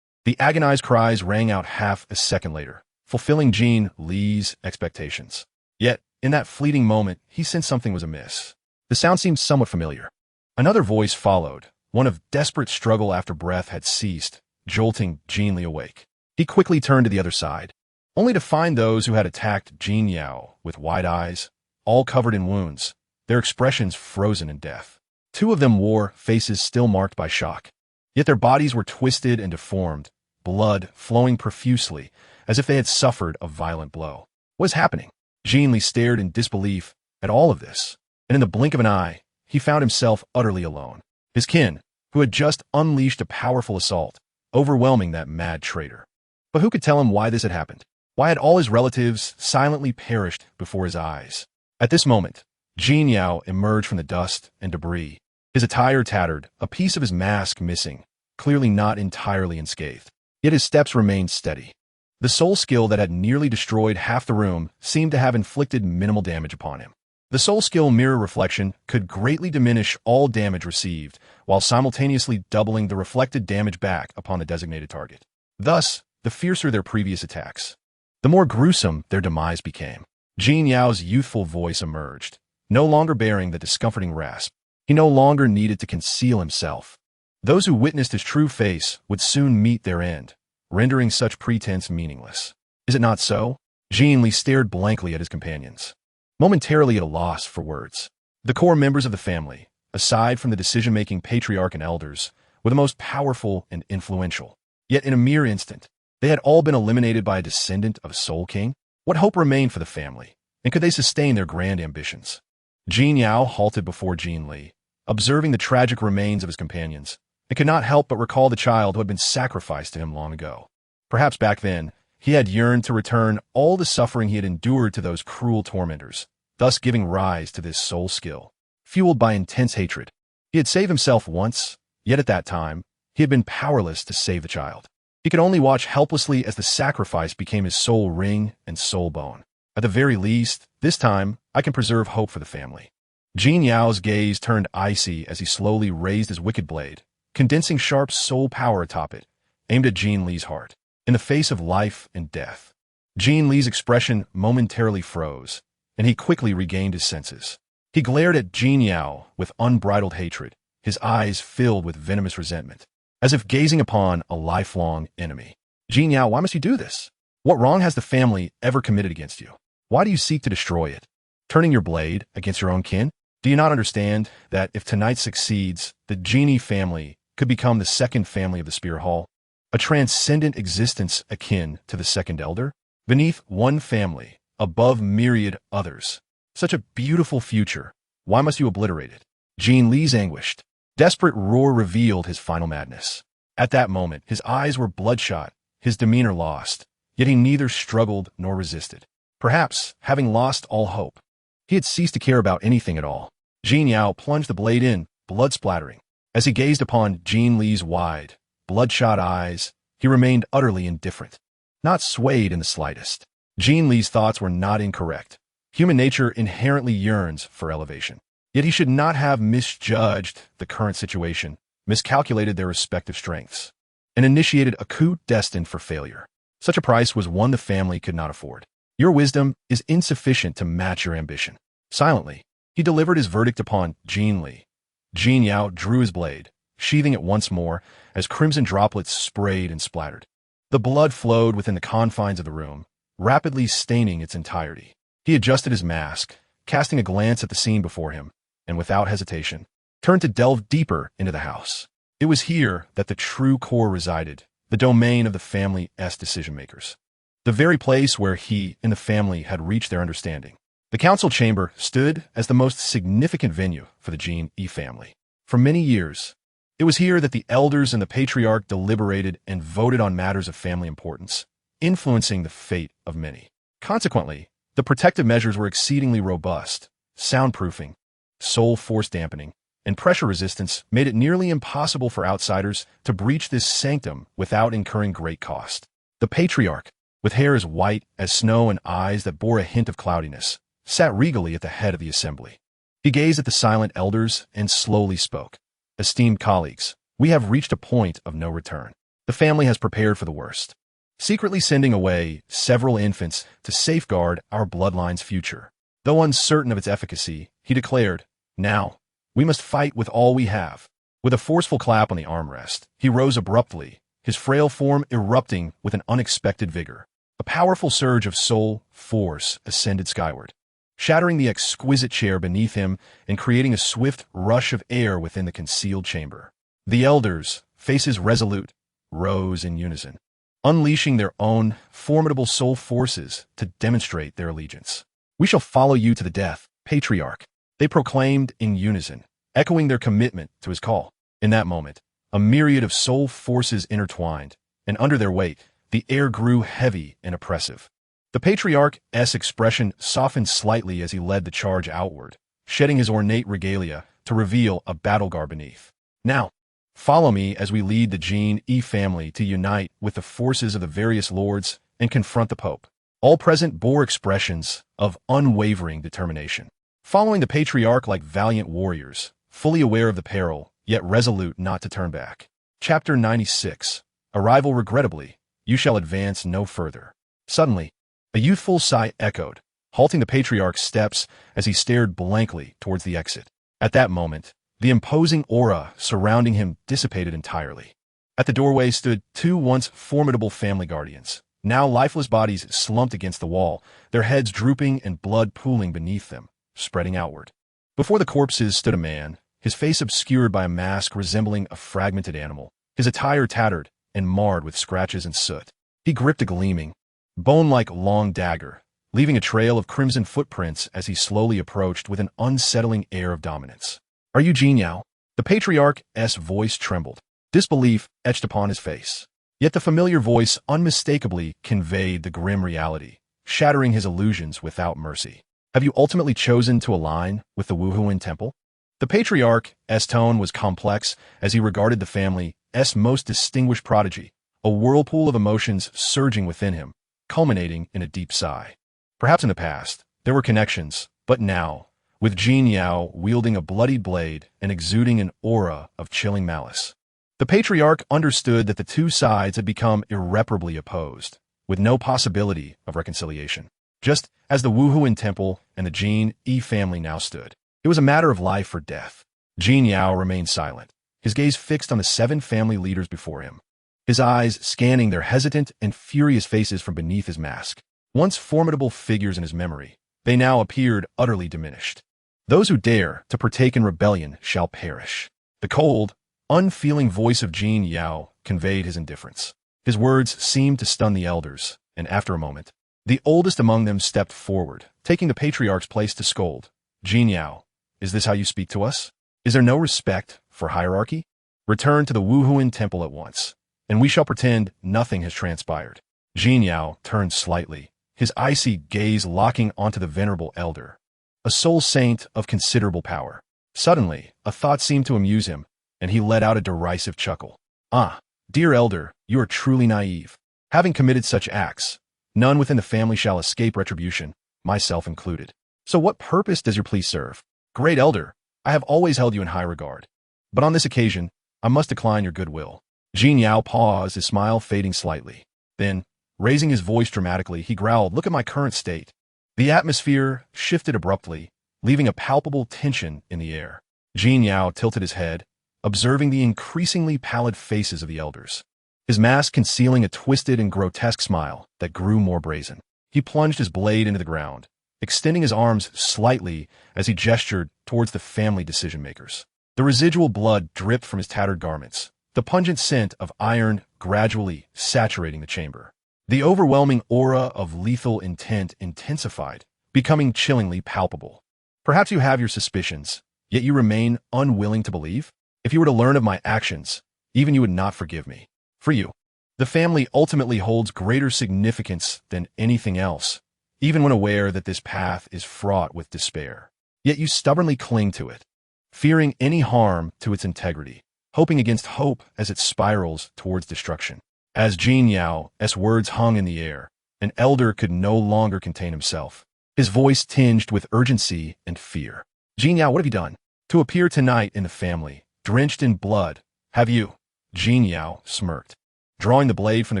The agonized cries rang out half a second later, fulfilling Jin Li's expectations. Yet, in that fleeting moment, he sensed something was amiss. The sound seemed somewhat familiar. Another voice followed, one of desperate struggle after breath had ceased, jolting Jin Li awake. He quickly turned to the other side, only to find those who had attacked Jin Yao with wide eyes, all covered in wounds, their expressions frozen in death. Two of them wore faces still marked by shock, yet their bodies were twisted and deformed, blood flowing profusely, as if they had suffered a violent blow. What was happening? Jin Li stared in disbelief at all of this, and in the blink of an eye, he found himself utterly alone. His kin, who had just unleashed a powerful assault, overwhelming that mad traitor. But who could tell him why this had happened? Why had all his relatives silently perished before his eyes? At this moment, Jin Yao emerged from the dust and debris, his attire tattered, a piece of his mask missing, clearly not entirely unscathed. Yet his steps remained steady. The soul skill that had nearly destroyed half the room seemed to have inflicted minimal damage upon him. The soul skill mirror reflection could greatly diminish all damage received, while simultaneously doubling the reflected damage back upon the designated target. Thus, the fiercer their previous attacks, the more gruesome their demise became. Jin Yao's youthful voice emerged, no longer bearing the discomforting rasp. He no longer needed to conceal himself. Those who witnessed his true face would soon meet their end, rendering such pretense meaningless. Is it not so? Jin Li stared blankly at his companions, momentarily at a loss for words. The core members of the family, aside from the decision-making patriarch and elders, were the most powerful and influential. Yet in a mere instant, they had all been eliminated by a descendant of a Soul King. What hope remained for the family, and could they sustain their grand ambitions? Jin Yao halted before Jin Li, observing the tragic remains of his companions, and could not help but recall the child who had been sacrificed to him long ago. Perhaps back then, he had yearned to return all the suffering he had endured to those cruel tormentors, thus giving rise to this soul skill. Fueled by intense hatred, he had saved himself once, yet at that time, he had been powerless to save the child. He could only watch helplessly as the sacrifice became his soul ring and soul bone. At the very least, this time, I can preserve hope for the family. Jin Yao's gaze turned icy as he slowly raised his wicked blade, condensing sharp soul power atop it, aimed at Jin Li's heart. In the face of life and death, Jin Li's expression momentarily froze, and he quickly regained his senses. He glared at Jin Yao with unbridled hatred, his eyes filled with venomous resentment, as if gazing upon a lifelong enemy. Jin Yao, why must you do this? What wrong has the family ever committed against you? Why do you seek to destroy it? Turning your blade against your own kin? Do you not understand that if tonight succeeds, the Genie family could become the second family of the Spear Hall, a transcendent existence akin to the second elder, beneath one family, above myriad others? Such a beautiful future. Why must you obliterate it? Jin Li's anguished, desperate roar revealed his final madness. At that moment, his eyes were bloodshot, his demeanor lost, yet he neither struggled nor resisted. Perhaps, having lost all hope, he had ceased to care about anything at all. Jin Yao plunged the blade in, blood splattering. As he gazed upon Jin Li's wide, bloodshot eyes, he remained utterly indifferent, not swayed in the slightest. Jin Li's thoughts were not incorrect. Human nature inherently yearns for elevation. Yet he should not have misjudged the current situation, miscalculated their respective strengths, and initiated a coup destined for failure. Such a price was one the family could not afford. Your wisdom is insufficient to match your ambition. Silently, he delivered his verdict upon Jin Li. Jin Yao drew his blade, sheathing it once more as crimson droplets sprayed and splattered. The blood flowed within the confines of the room, rapidly staining its entirety. He adjusted his mask, casting a glance at the scene before him, and without hesitation, turned to delve deeper into the house. It was here that the true core resided, the domain of the family's decision-makers. The very place where he and the family had reached their understanding. The council chamber stood as the most significant venue for the Jin Yi family. For many years, it was here that the elders and the patriarch deliberated and voted on matters of family importance, influencing the fate of many. Consequently, the protective measures were exceedingly robust. Soundproofing, soul force dampening, and pressure resistance made it nearly impossible for outsiders to breach this sanctum without incurring great cost. The patriarch, with hair as white as snow and eyes that bore a hint of cloudiness, sat regally at the head of the assembly. He gazed at the silent elders and slowly spoke. Esteemed colleagues, we have reached a point of no return. The family has prepared for the worst, secretly sending away several infants to safeguard our bloodline's future. Though uncertain of its efficacy, he declared, "Now, we must fight with all we have." With a forceful clap on the armrest, he rose abruptly, his frail form erupting with an unexpected vigor. A powerful surge of soul force ascended skyward, shattering the exquisite chair beneath him and creating a swift rush of air within the concealed chamber. The elders, faces resolute, rose in unison, unleashing their own formidable soul forces to demonstrate their allegiance. "We shall follow you to the death, Patriarch," they proclaimed in unison, echoing their commitment to his call. In that moment, a myriad of soul forces intertwined, and under their weight, the air grew heavy and oppressive. The patriarch's expression softened slightly as he led the charge outward, shedding his ornate regalia to reveal a battle garb beneath. "Now, follow me as we lead the Jin Yi family to unite with the forces of the various lords and confront the Pope." All present bore expressions of unwavering determination, following the patriarch like valiant warriors, fully aware of the peril, yet resolute not to turn back. Chapter 96. Arrival. Regrettably, you shall advance no further. Suddenly, a youthful sigh echoed, halting the patriarch's steps as he stared blankly towards the exit. At that moment, the imposing aura surrounding him dissipated entirely. At the doorway stood two once formidable family guardians, now lifeless bodies slumped against the wall, their heads drooping and blood pooling beneath them, spreading outward. Before the corpses stood a man, his face obscured by a mask resembling a fragmented animal, his attire tattered and marred with scratches and soot. He gripped a gleaming, bone-like long dagger, leaving a trail of crimson footprints as he slowly approached with an unsettling air of dominance. "Are you Jin Yao?" The patriarch's voice trembled, disbelief etched upon his face. Yet the familiar voice unmistakably conveyed the grim reality, shattering his illusions without mercy. "Have you ultimately chosen to align with the Wuhuan Temple?" The patriarch's tone was complex as he regarded the family's most distinguished prodigy, a whirlpool of emotions surging within him, culminating in a deep sigh. Perhaps in the past, there were connections, but now, with Jin Yao wielding a bloodied blade and exuding an aura of chilling malice, the patriarch understood that the two sides had become irreparably opposed, with no possibility of reconciliation. Just as the Wuhuan Temple and the Jin Yi family now stood, it was a matter of life or death. Jin Yao remained silent, his gaze fixed on the 7 family leaders before him, his eyes scanning their hesitant and furious faces from beneath his mask. Once formidable figures in his memory, they now appeared utterly diminished. "Those who dare to partake in rebellion shall perish." The cold, unfeeling voice of Jin Yao conveyed his indifference. His words seemed to stun the elders, and after a moment, the oldest among them stepped forward, taking the patriarch's place to scold. "Jin Yao, is this how you speak to us? Is there no respect for hierarchy? Return to the Wuhuan Temple at once, and we shall pretend nothing has transpired." Jin Yao turned slightly, his icy gaze locking onto the venerable elder, a soul saint of considerable power. Suddenly, a thought seemed to amuse him, and he let out a derisive chuckle. "Ah, dear elder, you are truly naive. Having committed such acts, none within the family shall escape retribution, myself included. So what purpose does your plea serve? Great elder, I have always held you in high regard, but on this occasion, I must decline your goodwill." Jin Yao paused, his smile fading slightly. Then, Raising his voice dramatically, he growled, "Look at my current state." The atmosphere shifted abruptly, leaving a palpable tension in the air. Jin Yao tilted his head, observing the increasingly pallid faces of the elders, his mask concealing a twisted and grotesque smile that grew more brazen. He plunged his blade into the ground, extending his arms slightly as he gestured towards the family decision-makers. The residual blood dripped from his tattered garments, the pungent scent of iron gradually saturating the chamber. The overwhelming aura of lethal intent intensified, becoming chillingly palpable. Perhaps you have your suspicions, yet you remain unwilling to believe? If you were to learn of my actions, even you would not forgive me. For you, the family ultimately holds greater significance than anything else, even when aware that this path is fraught with despair. Yet you stubbornly cling to it, fearing any harm to its integrity, hoping against hope as it spirals towards destruction. As Jin Yao's words hung in the air, an elder could no longer contain himself, his voice tinged with urgency and fear. "Jin Yao, what have you done? To appear tonight in the family, drenched in blood, have you?" Jin Yao smirked, drawing the blade from the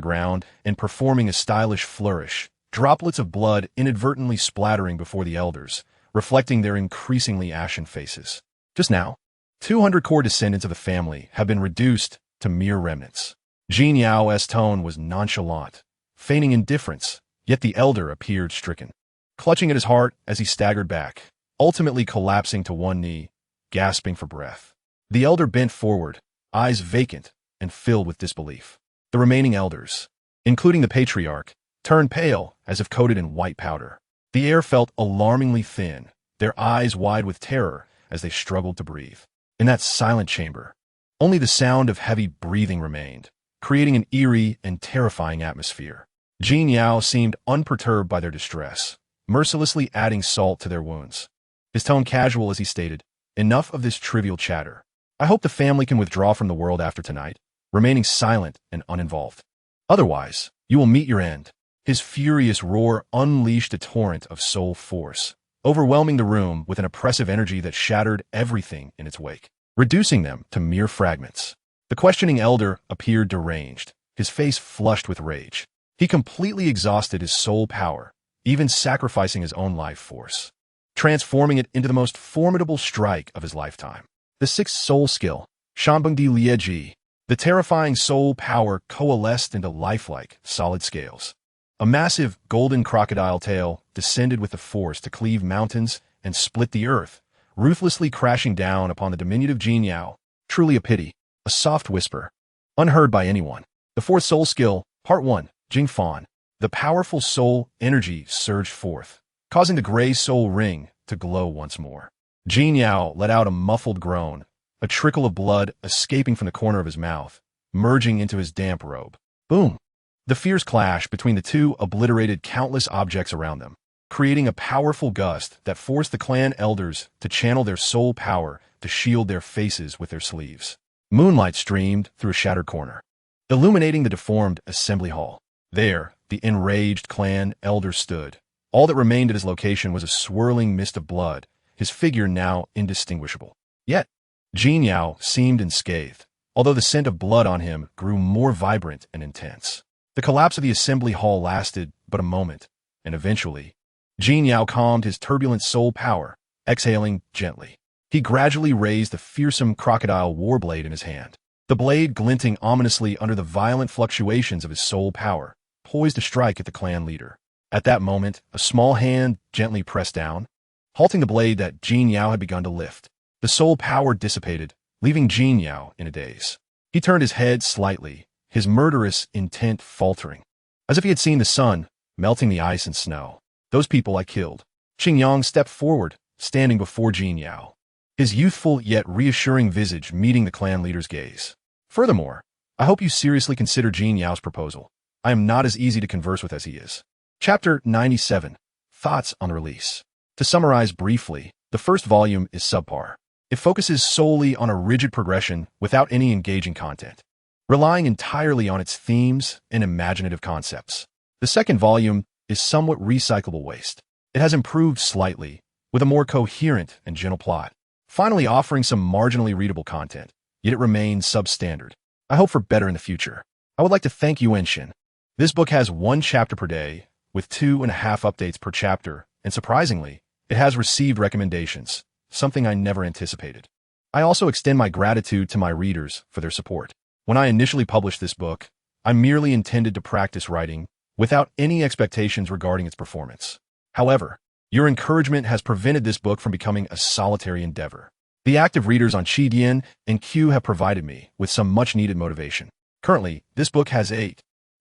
ground and performing a stylish flourish, droplets of blood inadvertently splattering before the elders, reflecting their increasingly ashen faces. Just now, 200 core descendants of the family have been reduced to mere remnants. Jin Yao's tone was nonchalant, feigning indifference, yet the elder appeared stricken, clutching at his heart as he staggered back, ultimately collapsing to one knee, gasping for breath. The elder bent forward, eyes vacant and filled with disbelief. The remaining elders, including the patriarch, turned pale as if coated in white powder. The air felt alarmingly thin, their eyes wide with terror as they struggled to breathe. In that silent chamber, only the sound of heavy breathing remained, creating an eerie and terrifying atmosphere. Jin Yao seemed unperturbed by their distress, mercilessly adding salt to their wounds. His tone casual as he stated, "Enough of this trivial chatter. I hope the family can withdraw from the world after tonight, remaining silent and uninvolved. Otherwise, you will meet your end." His furious roar unleashed a torrent of soul force, overwhelming the room with an oppressive energy that shattered everything in its wake, reducing them to mere fragments. The questioning elder appeared deranged, his face flushed with rage. He completely exhausted his soul power, even sacrificing his own life force, transforming it into the most formidable strike of his lifetime. The sixth soul skill, Shanbengdi Lieji, the terrifying soul power coalesced into lifelike, solid scales. A massive golden crocodile tail descended with the force to cleave mountains and split the earth, ruthlessly crashing down upon the diminutive Jin Yao. Truly a pity. A soft whisper, unheard by anyone. The fourth soul skill, Part 1, Jing Fan. The powerful soul energy surged forth, causing the gray soul ring to glow once more. Jin Yao let out a muffled groan, a trickle of blood escaping from the corner of his mouth, merging into his damp robe. Boom! The fierce clash between the two obliterated countless objects around them, creating a powerful gust that forced the clan elders to channel their soul power to shield their faces with their sleeves. Moonlight streamed through a shattered corner, illuminating the deformed assembly hall. There, the enraged clan elder stood. All that remained at his location was a swirling mist of blood, his figure now indistinguishable. Yet, Jin Yao seemed unscathed, although the scent of blood on him grew more vibrant and intense. The collapse of the assembly hall lasted but a moment, and eventually, Jin Yao calmed his turbulent soul power, exhaling gently. He gradually raised the fearsome crocodile warblade in his hand, the blade glinting ominously under the violent fluctuations of his soul power, poised to strike at the clan leader. At that moment, a small hand gently pressed down, halting the blade that Jin Yao had begun to lift. The soul power dissipated, leaving Jin Yao in a daze. He turned his head slightly, his murderous intent faltering, as if he had seen the sun melting the ice and snow. "Those people I killed." Qingyang stepped forward, standing before Jin Yao, his youthful yet reassuring visage meeting the clan leader's gaze. "Furthermore, I hope you seriously consider Jin Yao's proposal. I am not as easy to converse with as he is." Chapter 97. Thoughts on the release. To summarize briefly, the first volume is subpar. It focuses solely on a rigid progression without any engaging content, relying entirely on its themes and imaginative concepts. The second volume is somewhat recyclable waste. It has improved slightly, with a more coherent and gentle plot, finally offering some marginally readable content, yet it remains substandard. I hope for better in the future. I would like to thank Yuan Shin This book has 1 chapter per day, with 2.5 updates per chapter, and surprisingly, it has received recommendations, something I never anticipated. I also extend my gratitude to my readers for their support. When I initially published this book, I merely intended to practice writing without any expectations regarding its performance. However, your encouragement has prevented this book from becoming a solitary endeavor. The active readers on TheGolden and Q have provided me with some much-needed motivation. Currently, this book has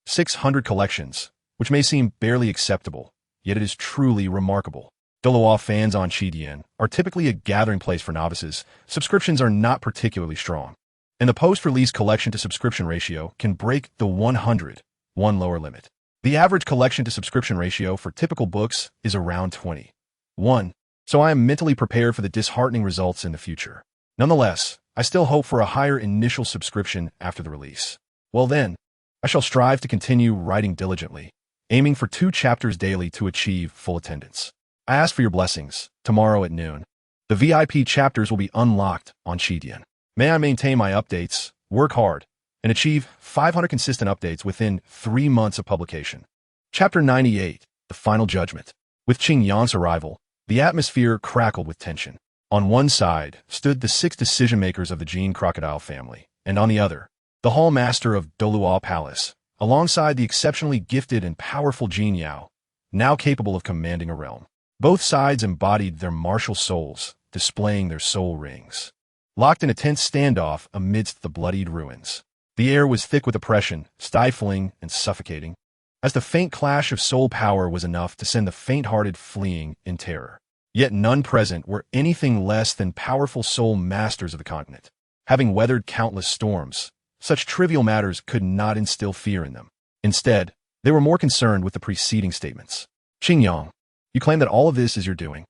600 collections, which may seem barely acceptable, yet it is truly remarkable. Doloa fans on TheGolden are typically a gathering place for novices. Subscriptions are not particularly strong, and the post-release collection-to-subscription ratio can break the 100 lower limit. The average collection-to-subscription ratio for typical books is around 21, so I am mentally prepared for the disheartening results in the future. Nonetheless, I still hope for a higher initial subscription after the release. Well then, I shall strive to continue writing diligently, aiming for 2 chapters daily to achieve full attendance. I ask for your blessings. Tomorrow at noon, the VIP chapters will be unlocked on TheGolden. May I maintain my updates, work hard, and achieve 500 consistent updates within 3 months of publication. Chapter 98, The Final Judgment. With Qingyang's arrival, the atmosphere crackled with tension. On one side stood the 6 decision-makers of the Jin crocodile family, and on the other, the Hall Master of Doluo Palace, alongside the exceptionally gifted and powerful Jin Yao, now capable of commanding a realm. Both sides embodied their martial souls, displaying their soul rings. Locked in a tense standoff amidst the bloodied ruins. The air was thick with oppression, stifling and suffocating, as the faint clash of soul power was enough to send the faint-hearted fleeing in terror. Yet none present were anything less than powerful soul masters of the continent. Having weathered countless storms, such trivial matters could not instill fear in them. Instead, they were more concerned with the preceding statements. Qingyang, you claim that all of this is your doing.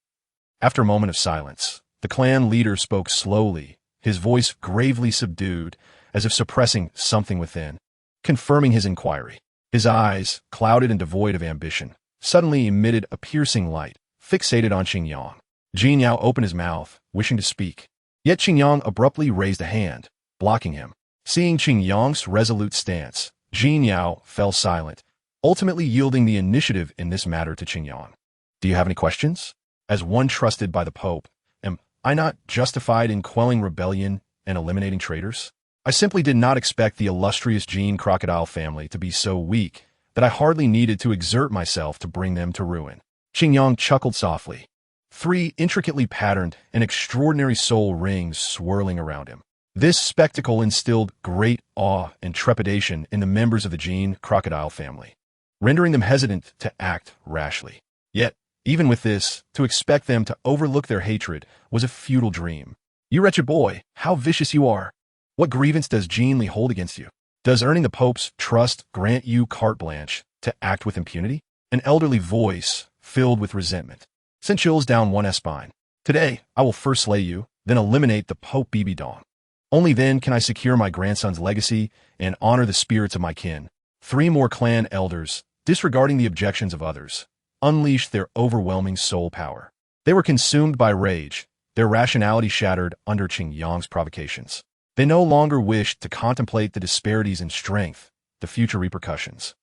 After a moment of silence, the clan leader spoke slowly, his voice gravely subdued, as if suppressing something within, confirming his inquiry. His eyes, clouded and devoid of ambition, suddenly emitted a piercing light, fixated on Qingyang. Jin Yao opened his mouth, wishing to speak. Yet Qingyang abruptly raised a hand, blocking him. Seeing Qingyang's resolute stance, Jin Yao fell silent, ultimately yielding the initiative in this matter to Qingyang. Do you have any questions? As one trusted by the Pope, am I not justified in quelling rebellion and eliminating traitors? I simply did not expect the illustrious Jin crocodile family to be so weak that I hardly needed to exert myself to bring them to ruin. Qingyang chuckled softly. 3 intricately patterned and extraordinary soul rings swirling around him. This spectacle instilled great awe and trepidation in the members of the Jin crocodile family, rendering them hesitant to act rashly. Yet, even with this, to expect them to overlook their hatred was a futile dream. You wretched boy, how vicious you are! What grievance does Jin Li hold against you? Does earning the Pope's trust grant you carte blanche to act with impunity? An elderly voice, filled with resentment, sent chills down one's spine. Today, I will first slay you, then eliminate the Pope Bibi Dong. Only then can I secure my grandson's legacy and honor the spirits of my kin. 3 more clan elders, disregarding the objections of others, unleashed their overwhelming soul power. They were consumed by rage, their rationality shattered under Qingyang's provocations. They no longer wished to contemplate the disparities in strength, the future repercussions.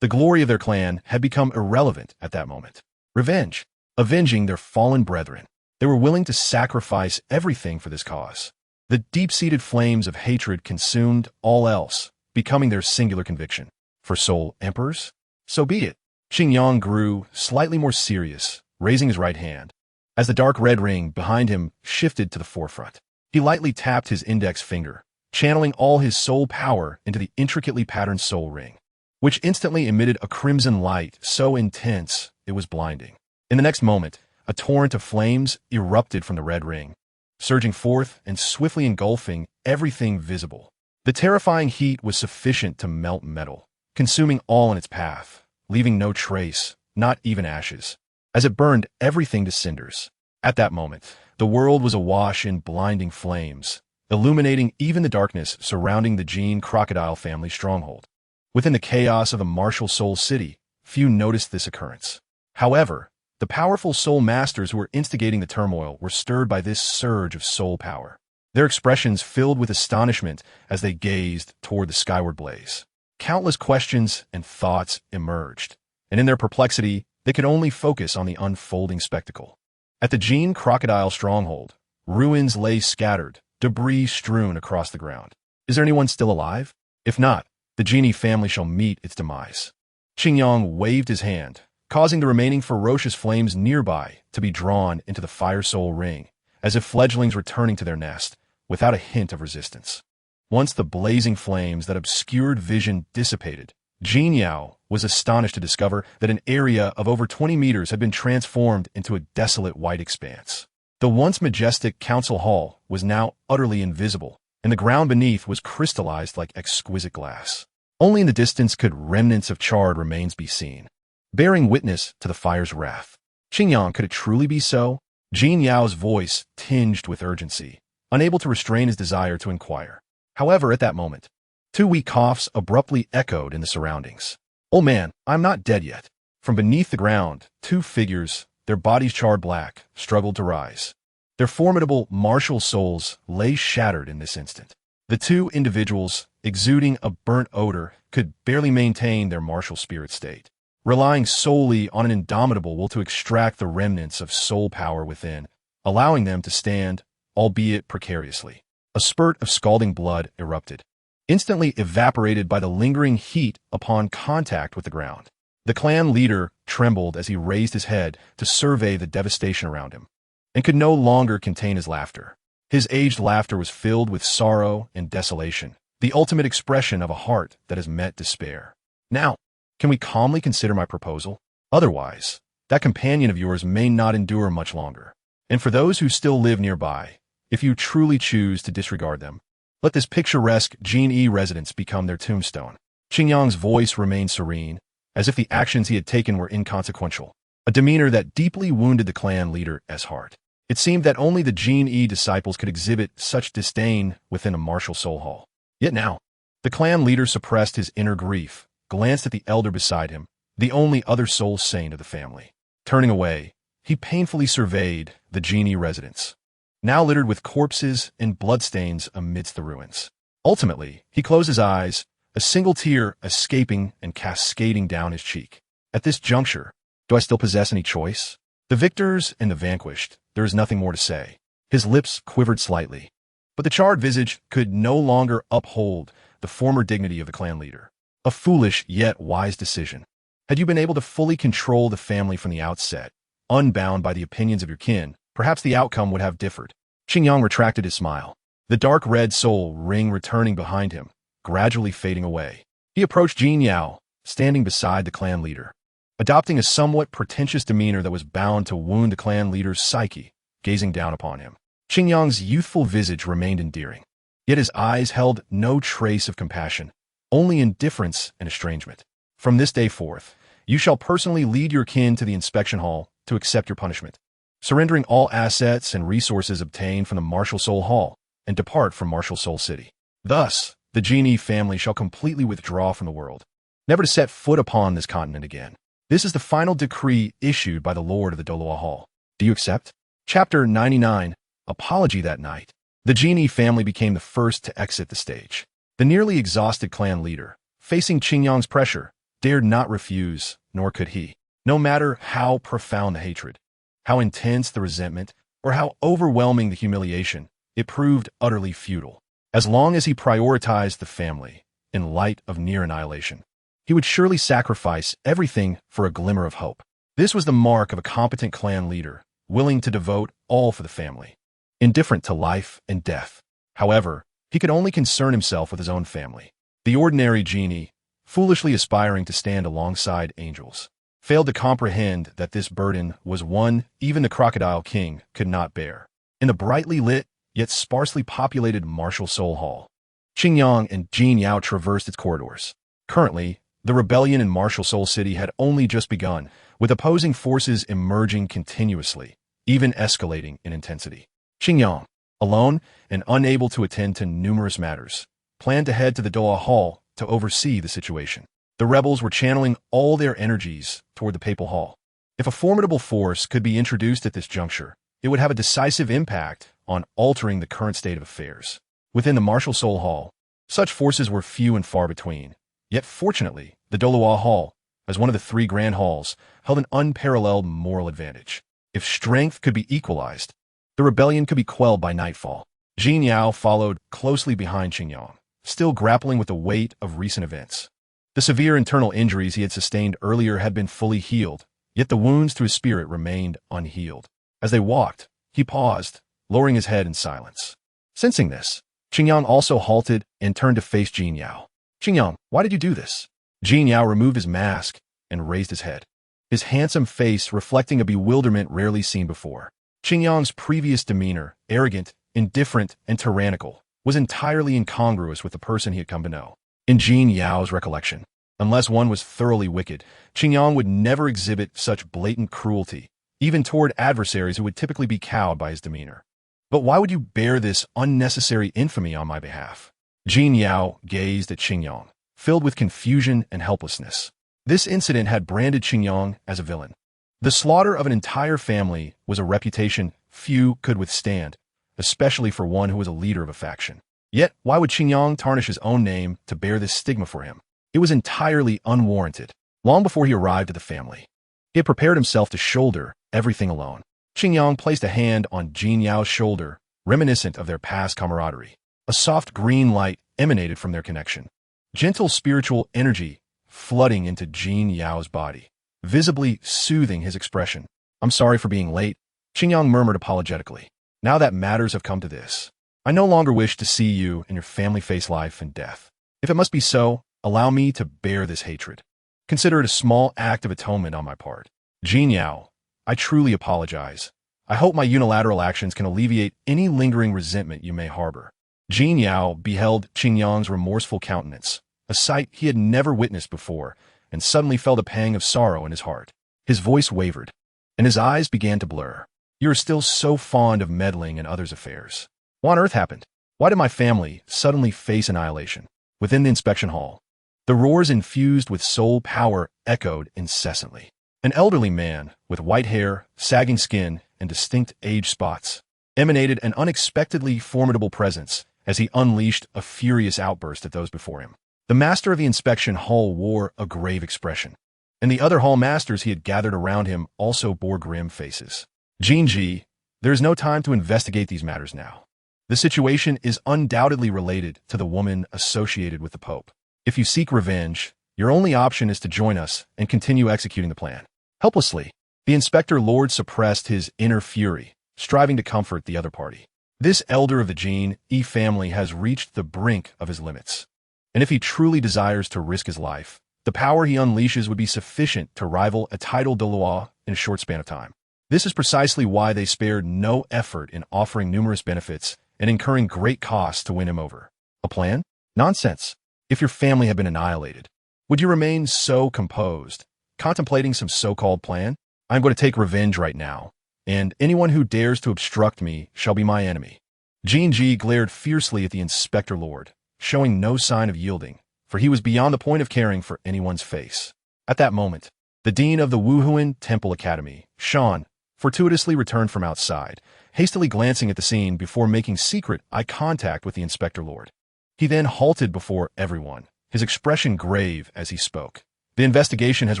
The glory of their clan had become irrelevant at that moment. Revenge. Avenging their fallen brethren. They were willing to sacrifice everything for this cause. The deep-seated flames of hatred consumed all else, becoming their singular conviction. For soul emperors? So be it. Qingyang grew slightly more serious, raising his right hand. As the dark red ring behind him shifted to the forefront, he lightly tapped his index finger, channeling all his soul power into the intricately patterned soul ring, which instantly emitted a crimson light so intense it was blinding. In the next moment, a torrent of flames erupted from the red ring, surging forth and swiftly engulfing everything visible. The terrifying heat was sufficient to melt metal, consuming all in its path, leaving no trace, not even ashes, as it burned everything to cinders. At that moment, the world was awash in blinding flames, illuminating even the darkness surrounding the Jin crocodile family stronghold. Within the chaos of the martial soul city, few noticed this occurrence. However, the powerful soul masters who were instigating the turmoil were stirred by this surge of soul power. Their expressions filled with astonishment as they gazed toward the skyward blaze. countless questions and thoughts emerged, and in their perplexity, they could only focus on the unfolding spectacle. At the Gene Crocodile stronghold, ruins lay scattered, debris strewn across the ground. Is there anyone still alive? If not, the genie family shall meet its demise. Qingyang waved his hand, causing the remaining ferocious flames nearby to be drawn into the Fire Soul ring, as if fledglings returning to their nest, without a hint of resistance. Once the blazing flames that obscured vision dissipated, Jin Yao was astonished to discover that an area of over 20 meters had been transformed into a desolate white expanse. The once majestic council hall was now utterly invisible, and the ground beneath was crystallized like exquisite glass. Only in the distance could remnants of charred remains be seen, bearing witness to the fire's wrath. Qingyang, could it truly be so? Jin Yao's voice tinged with urgency, unable to restrain his desire to inquire. However, at that moment, 2 weak coughs abruptly echoed in the surroundings. "Old man, I'm not dead yet." From beneath the ground, 2 figures, their bodies charred black, struggled to rise. Their formidable martial souls lay shattered in this instant. The 2 individuals, exuding a burnt odor, could barely maintain their martial spirit state, relying solely on an indomitable will to extract the remnants of soul power within, allowing them to stand, albeit precariously. A spurt of scalding blood erupted, instantly evaporated by the lingering heat upon contact with the ground. The clan leader trembled as he raised his head to survey the devastation around him, and could no longer contain his laughter. His aged laughter was filled with sorrow and desolation, the ultimate expression of a heart that has met despair. "Now, can we calmly consider my proposal? Otherwise, that companion of yours may not endure much longer. And for those who still live nearby, if you truly choose to disregard them, let this picturesque Gene residence become their tombstone." Qingyang's voice remained serene, as if the actions he had taken were inconsequential, a demeanor that deeply wounded the clan leader's heart. It seemed that only the Gene disciples could exhibit such disdain within a martial soul hall. Yet now, the clan leader suppressed his inner grief, glanced at the elder beside him, the only other soul saint of the family. Turning away, he painfully surveyed the Gene residence, now littered with corpses and bloodstains amidst the ruins. Ultimately, he closed his eyes, a single tear escaping and cascading down his cheek. At this juncture, do I still possess any choice? The victors and the vanquished, there is nothing more to say. His lips quivered slightly, but the charred visage could no longer uphold the former dignity of the clan leader. A foolish yet wise decision. Had you been able to fully control the family from the outset, unbound by the opinions of your kin, perhaps the outcome would have differed. Qingyang retracted his smile, the dark red soul ring returning behind him, gradually fading away. He approached Jin Yao, standing beside the clan leader, adopting a somewhat pretentious demeanor that was bound to wound the clan leader's psyche, gazing down upon him. Qingyang's youthful visage remained endearing, yet his eyes held no trace of compassion, only indifference and estrangement. "From this day forth, you shall personally lead your kin to the inspection hall to accept your punishment, surrendering all assets and resources obtained from the Martial Soul Hall, and depart from Martial Soul City. Thus, the Genie family shall completely withdraw from the world, never to set foot upon this continent again. This is the final decree issued by the Lord of the Doloa Hall. Do you accept?" Chapter 99, Apology. That night, the Genie family became the first to exit the stage. The nearly exhausted clan leader, facing Qingyang's pressure, dared not refuse, nor could he. No matter how profound the hatred, how intense the resentment, or how overwhelming the humiliation, it proved utterly futile. As long as he prioritized the family, in light of near annihilation, he would surely sacrifice everything for a glimmer of hope. This was the mark of a competent clan leader, willing to devote all for the family, indifferent to life and death. However, he could only concern himself with his own family. The ordinary Genie, foolishly aspiring to stand alongside angels, failed to comprehend that this burden was one even the Crocodile King could not bear. In the brightly lit, yet sparsely populated Martial Soul Hall, Qingyang and Jin Yao traversed its corridors. Currently, the rebellion in Martial Soul City had only just begun, with opposing forces emerging continuously, even escalating in intensity. Qingyang, alone and unable to attend to numerous matters, planned to head to the Doa Hall to oversee the situation. The rebels were channeling all their energies toward the Papal Hall. If a formidable force could be introduced at this juncture, it would have a decisive impact on altering the current state of affairs. Within the Martial Soul Hall, such forces were few and far between, Yet fortunately, the Doloa Hall, as one of the three grand halls, held an unparalleled moral advantage. If strength could be equalized, the rebellion could be quelled by nightfall. Jin Yao followed closely behind Qingyang, still grappling with the weight of recent events. The severe internal injuries he had sustained earlier had been fully healed, yet the wounds to his spirit remained unhealed. As they walked, he paused, lowering his head in silence. Sensing this, Qingyang also halted and turned to face Jin Yao. "Qingyang, why did you do this?" Jin Yao removed his mask and raised his head, his handsome face reflecting a bewilderment rarely seen before. Qingyang's previous demeanor, arrogant, indifferent, and tyrannical, was entirely incongruous with the person he had come to know. In Jin Yao's recollection, unless one was thoroughly wicked, Qingyang would never exhibit such blatant cruelty, even toward adversaries who would typically be cowed by his demeanor. "But why would you bear this unnecessary infamy on my behalf?" Jin Yao gazed at Qingyang, filled with confusion and helplessness. This incident had branded Qingyang as a villain. The slaughter of an entire family was a reputation few could withstand, especially for one who was a leader of a faction. Yet, why would Qingyang tarnish his own name to bear this stigma for him? It was entirely unwarranted. Long before he arrived at the family, he had prepared himself to shoulder everything alone. Qingyang placed a hand on Jin Yao's shoulder, reminiscent of their past camaraderie. A soft green light emanated from their connection. Gentle spiritual energy flooding into Jin Yao's body, visibly soothing his expression. "I'm sorry for being late," Qingyang murmured apologetically. "Now that matters have come to this, I no longer wish to see you and your family face life and death. If it must be so, allow me to bear this hatred. Consider it a small act of atonement on my part. Jin Yao, I truly apologize. I hope my unilateral actions can alleviate any lingering resentment you may harbor." Jin Yao beheld Qingyang's remorseful countenance, a sight he had never witnessed before, and suddenly felt a pang of sorrow in his heart. His voice wavered, and his eyes began to blur. "You are still so fond of meddling in others' affairs. What on earth happened? Why did my family suddenly face annihilation?" Within the inspection hall, the roars infused with soul power echoed incessantly. An elderly man, with white hair, sagging skin, and distinct age spots, emanated an unexpectedly formidable presence as he unleashed a furious outburst at those before him. The master of the inspection hall wore a grave expression, and the other hall masters he had gathered around him also bore grim faces. "Jinji, there is no time to investigate these matters now. The situation is undoubtedly related to the woman associated with the Pope. If you seek revenge, your only option is to join us and continue executing the plan." Helplessly, the Inspector Lord suppressed his inner fury, striving to comfort the other party. This elder of the Jin E family has reached the brink of his limits, and if he truly desires to risk his life, the power he unleashes would be sufficient to rival a title de loi in a short span of time. This is precisely why they spared no effort in offering numerous benefits and incurring great costs to win him over. A plan? Nonsense. If your family had been annihilated, would you remain so composed, contemplating some so-called plan? "I'm going to take revenge right now, and anyone who dares to obstruct me shall be my enemy." Jinji glared fiercely at the Inspector Lord, showing no sign of yielding, for he was beyond the point of caring for anyone's face. At that moment, the dean of the Wuhuan Temple Academy, Shan, fortuitously returned from outside, hastily glancing at the scene before making secret eye contact with the Inspector Lord. He then halted before everyone, his expression grave as he spoke. "The investigation has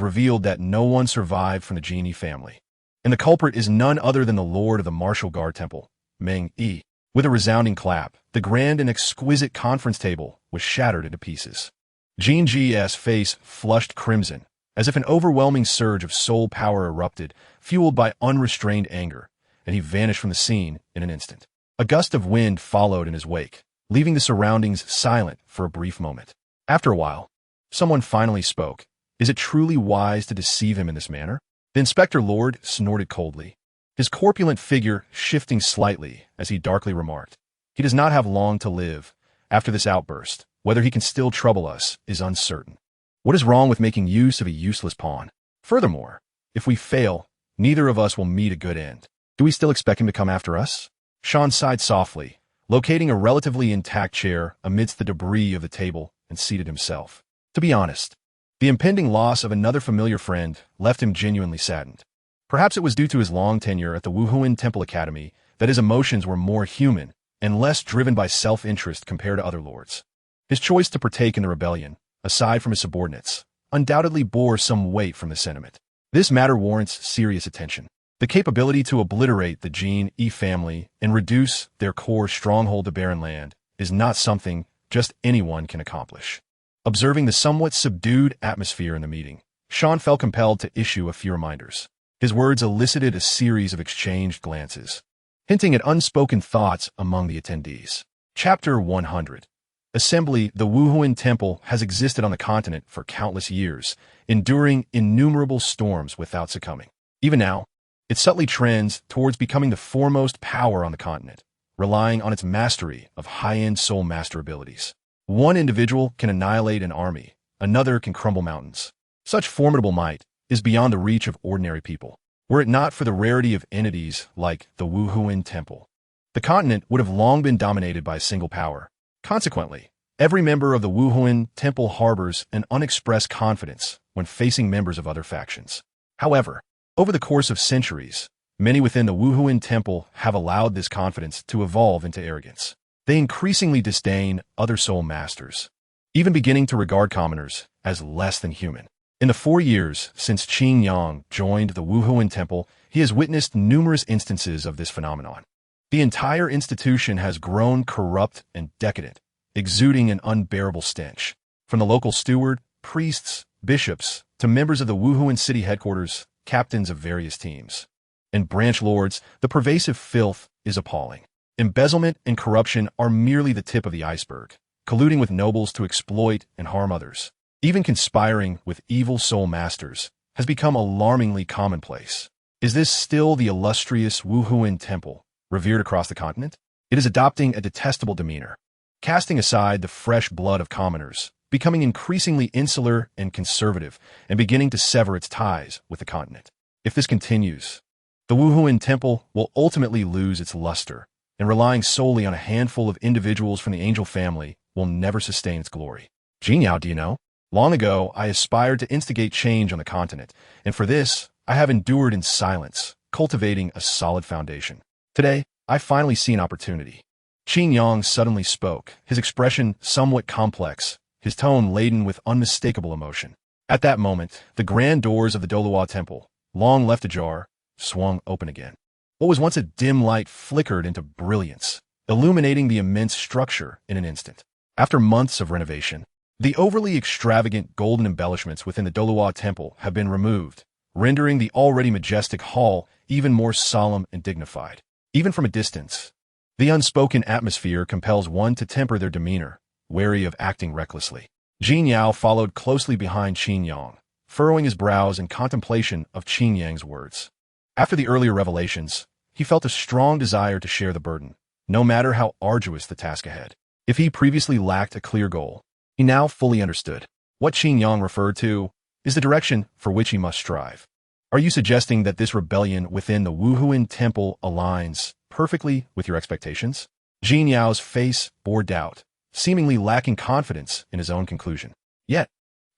revealed that no one survived from the Genie family, and the culprit is none other than the Lord of the Martial Guard Temple, Meng Yi." With a resounding clap, the grand and exquisite conference table was shattered into pieces. Jin Ji's face flushed crimson, as if an overwhelming surge of soul power erupted, fueled by unrestrained anger, and he vanished from the scene in an instant. A gust of wind followed in his wake, leaving the surroundings silent for a brief moment. After a while, someone finally spoke. "Is it truly wise to deceive him in this manner?" The Inspector Lord snorted coldly, his corpulent figure shifting slightly as he darkly remarked, "He does not have long to live. After this outburst, whether he can still trouble us is uncertain. What is wrong with making use of a useless pawn? Furthermore, if we fail, neither of us will meet a good end. Do we still expect him to come after us?" Sean sighed softly, locating a relatively intact chair amidst the debris of the table, and seated himself. To be honest, the impending loss of another familiar friend left him genuinely saddened. Perhaps it was due to his long tenure at the Wuhuan Temple Academy that his emotions were more human and less driven by self-interest compared to other lords. His choice to partake in the rebellion, aside from his subordinates, undoubtedly bore some weight from the sentiment. This matter warrants serious attention. The capability to obliterate the Jin E family and reduce their core stronghold to barren land is not something just anyone can accomplish. Observing the somewhat subdued atmosphere in the meeting, Sean felt compelled to issue a few reminders. His words elicited a series of exchanged glances, hinting at unspoken thoughts among the attendees. Chapter 100. Assembly. The Wuhuan Temple has existed on the continent for countless years, enduring innumerable storms without succumbing. Even now, it subtly trends towards becoming the foremost power on the continent, relying on its mastery of high-end soul master abilities. One individual can annihilate an army, another can crumble mountains. Such formidable might is beyond the reach of ordinary people. Were it not for the rarity of entities like the Wuhuan Temple, the continent would have long been dominated by a single power. Consequently, every member of the Wuhuan Temple harbors an unexpressed confidence when facing members of other factions. However, over the course of centuries, many within the Wuhuan Temple have allowed this confidence to evolve into arrogance. They increasingly disdain other soul masters, even beginning to regard commoners as less than human. In the 4 years since Qin Yang joined the Wuhuan Temple, he has witnessed numerous instances of this phenomenon. The entire institution has grown corrupt and decadent, exuding an unbearable stench. From the local steward, priests, bishops, to members of the Wuhuan city headquarters, captains of various teams, and branch lords, the pervasive filth is appalling. Embezzlement and corruption are merely the tip of the iceberg, colluding with nobles to exploit and harm others. Even conspiring with evil soul masters has become alarmingly commonplace. Is this still the illustrious Wuhuan Temple, revered across the continent? It is adopting a detestable demeanor, casting aside the fresh blood of commoners, becoming increasingly insular and conservative, and beginning to sever its ties with the continent. If this continues, the Wuhuan Temple will ultimately lose its luster, and relying solely on a handful of individuals from the angel family will never sustain its glory. Jin Yao, do you know? Long ago, I aspired to instigate change on the continent, and for this, I have endured in silence, cultivating a solid foundation. Today, I finally see an opportunity. Qin Yang suddenly spoke, his expression somewhat complex, his tone laden with unmistakable emotion. At that moment, the grand doors of the Doluo Temple, long left ajar, swung open again. What was once a dim light flickered into brilliance, illuminating the immense structure in an instant. After months of renovation, the overly extravagant golden embellishments within the Doluo Temple have been removed, rendering the already majestic hall even more solemn and dignified. Even from a distance, the unspoken atmosphere compels one to temper their demeanor, wary of acting recklessly. Jin Yao followed closely behind Qin Yang, furrowing his brows in contemplation of Qin Yang's words. After the earlier revelations, he felt a strong desire to share the burden, no matter how arduous the task ahead. If he previously lacked a clear goal, he now fully understood. What Qin Yang referred to is the direction for which he must strive. Are you suggesting that this rebellion within the Wuhuan Temple aligns perfectly with your expectations? Jin Yao's face bore doubt, seemingly lacking confidence in his own conclusion. Yet,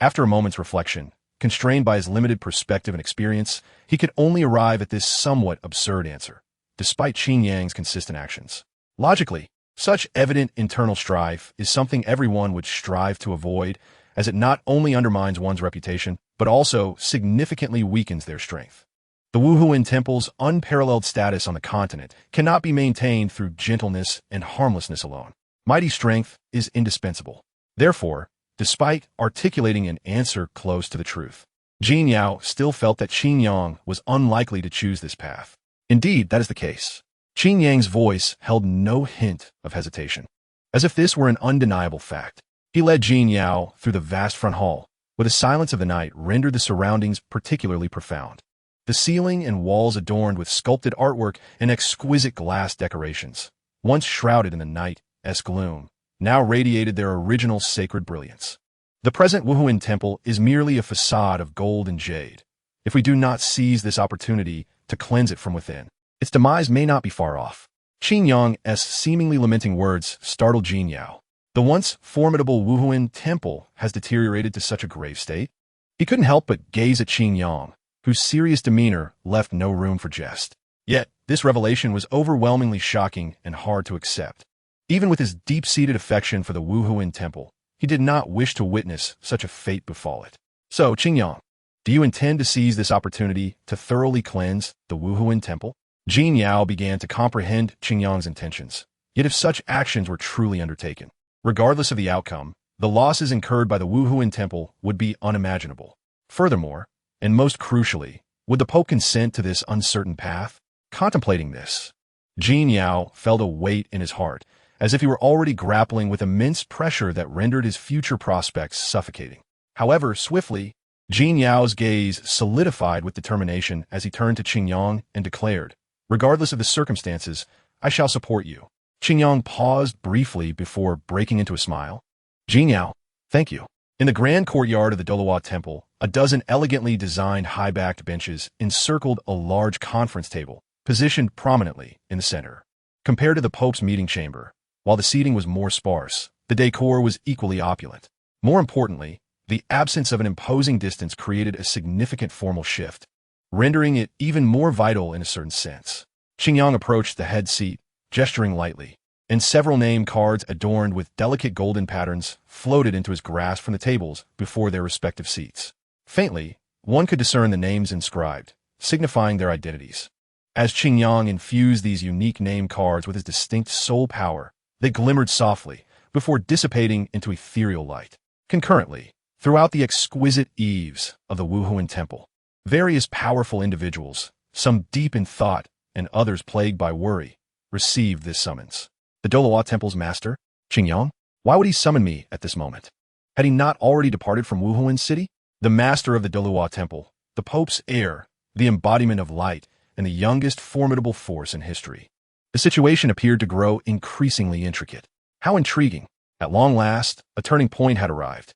after a moment's reflection, constrained by his limited perspective and experience, he could only arrive at this somewhat absurd answer, despite Qin Yang's consistent actions. Logically, such evident internal strife is something everyone would strive to avoid, as it not only undermines one's reputation, but also significantly weakens their strength. The Wuhuan Temple's unparalleled status on the continent cannot be maintained through gentleness and harmlessness alone. Mighty strength is indispensable. Therefore, despite articulating an answer close to the truth, Jin Yao still felt that Qin Yang was unlikely to choose this path. Indeed, that is the case. Qin Yang's voice held no hint of hesitation. As if this were an undeniable fact, he led Jin Yao through the vast front hall, where the silence of the night rendered the surroundings particularly profound. The ceiling and walls adorned with sculpted artwork and exquisite glass decorations, once shrouded in the night-esque gloom, now radiated their original sacred brilliance. The present Wuhuan Temple is merely a facade of gold and jade. If we do not seize this opportunity to cleanse it from within, its demise may not be far off. Qin Yang's seemingly lamenting words startled Jin Yao. The once formidable Wuhuan Temple has deteriorated to such a grave state? He couldn't help but gaze at Qin Yang, whose serious demeanor left no room for jest. Yet, this revelation was overwhelmingly shocking and hard to accept. Even with his deep-seated affection for the Wuhuan Temple, He did not wish to witness such a fate befall it. So, Qingyang, do you intend to seize this opportunity to thoroughly cleanse the Wuhuan temple? Jin Yao began to comprehend Qingyang's intentions. Yet if such actions were truly undertaken, regardless of the outcome, the losses incurred by the Wuhuan temple would be unimaginable. Furthermore, and most crucially, would the Pope consent to this uncertain path? Contemplating this, Jin Yao felt a weight in his heart, as if he were already grappling with immense pressure that rendered his future prospects suffocating. However, swiftly, Jin Yao's gaze solidified with determination as he turned to Qingyang and declared, "Regardless of the circumstances, I shall support you." Qingyang paused briefly before breaking into a smile. "Jin Yao, thank you." In the grand courtyard of the Doluo Temple, a dozen elegantly designed high-backed benches encircled a large conference table, positioned prominently in the center. Compared to the Pope's meeting chamber, while the seating was more sparse, the decor was equally opulent. More importantly, the absence of an imposing distance created a significant formal shift, rendering it even more vital in a certain sense. Qingyang approached the head seat, gesturing lightly, and several name cards adorned with delicate golden patterns floated into his grasp from the tables before their respective seats. Faintly, one could discern the names inscribed, signifying their identities. As Qingyang infused these unique name cards with his distinct soul power, they glimmered softly before dissipating into ethereal light. Concurrently, throughout the exquisite eaves of the Wuhuan temple, various powerful individuals, some deep in thought and others plagued by worry, received this summons. The Doluo Temple's master, Qingyang? Why would he summon me at this moment? Had he not already departed from Wuhuan City? The master of the Doluo Temple, the Pope's heir, the embodiment of light, and the youngest formidable force in history. The situation appeared to grow increasingly intricate. How intriguing. At long last, a turning point had arrived.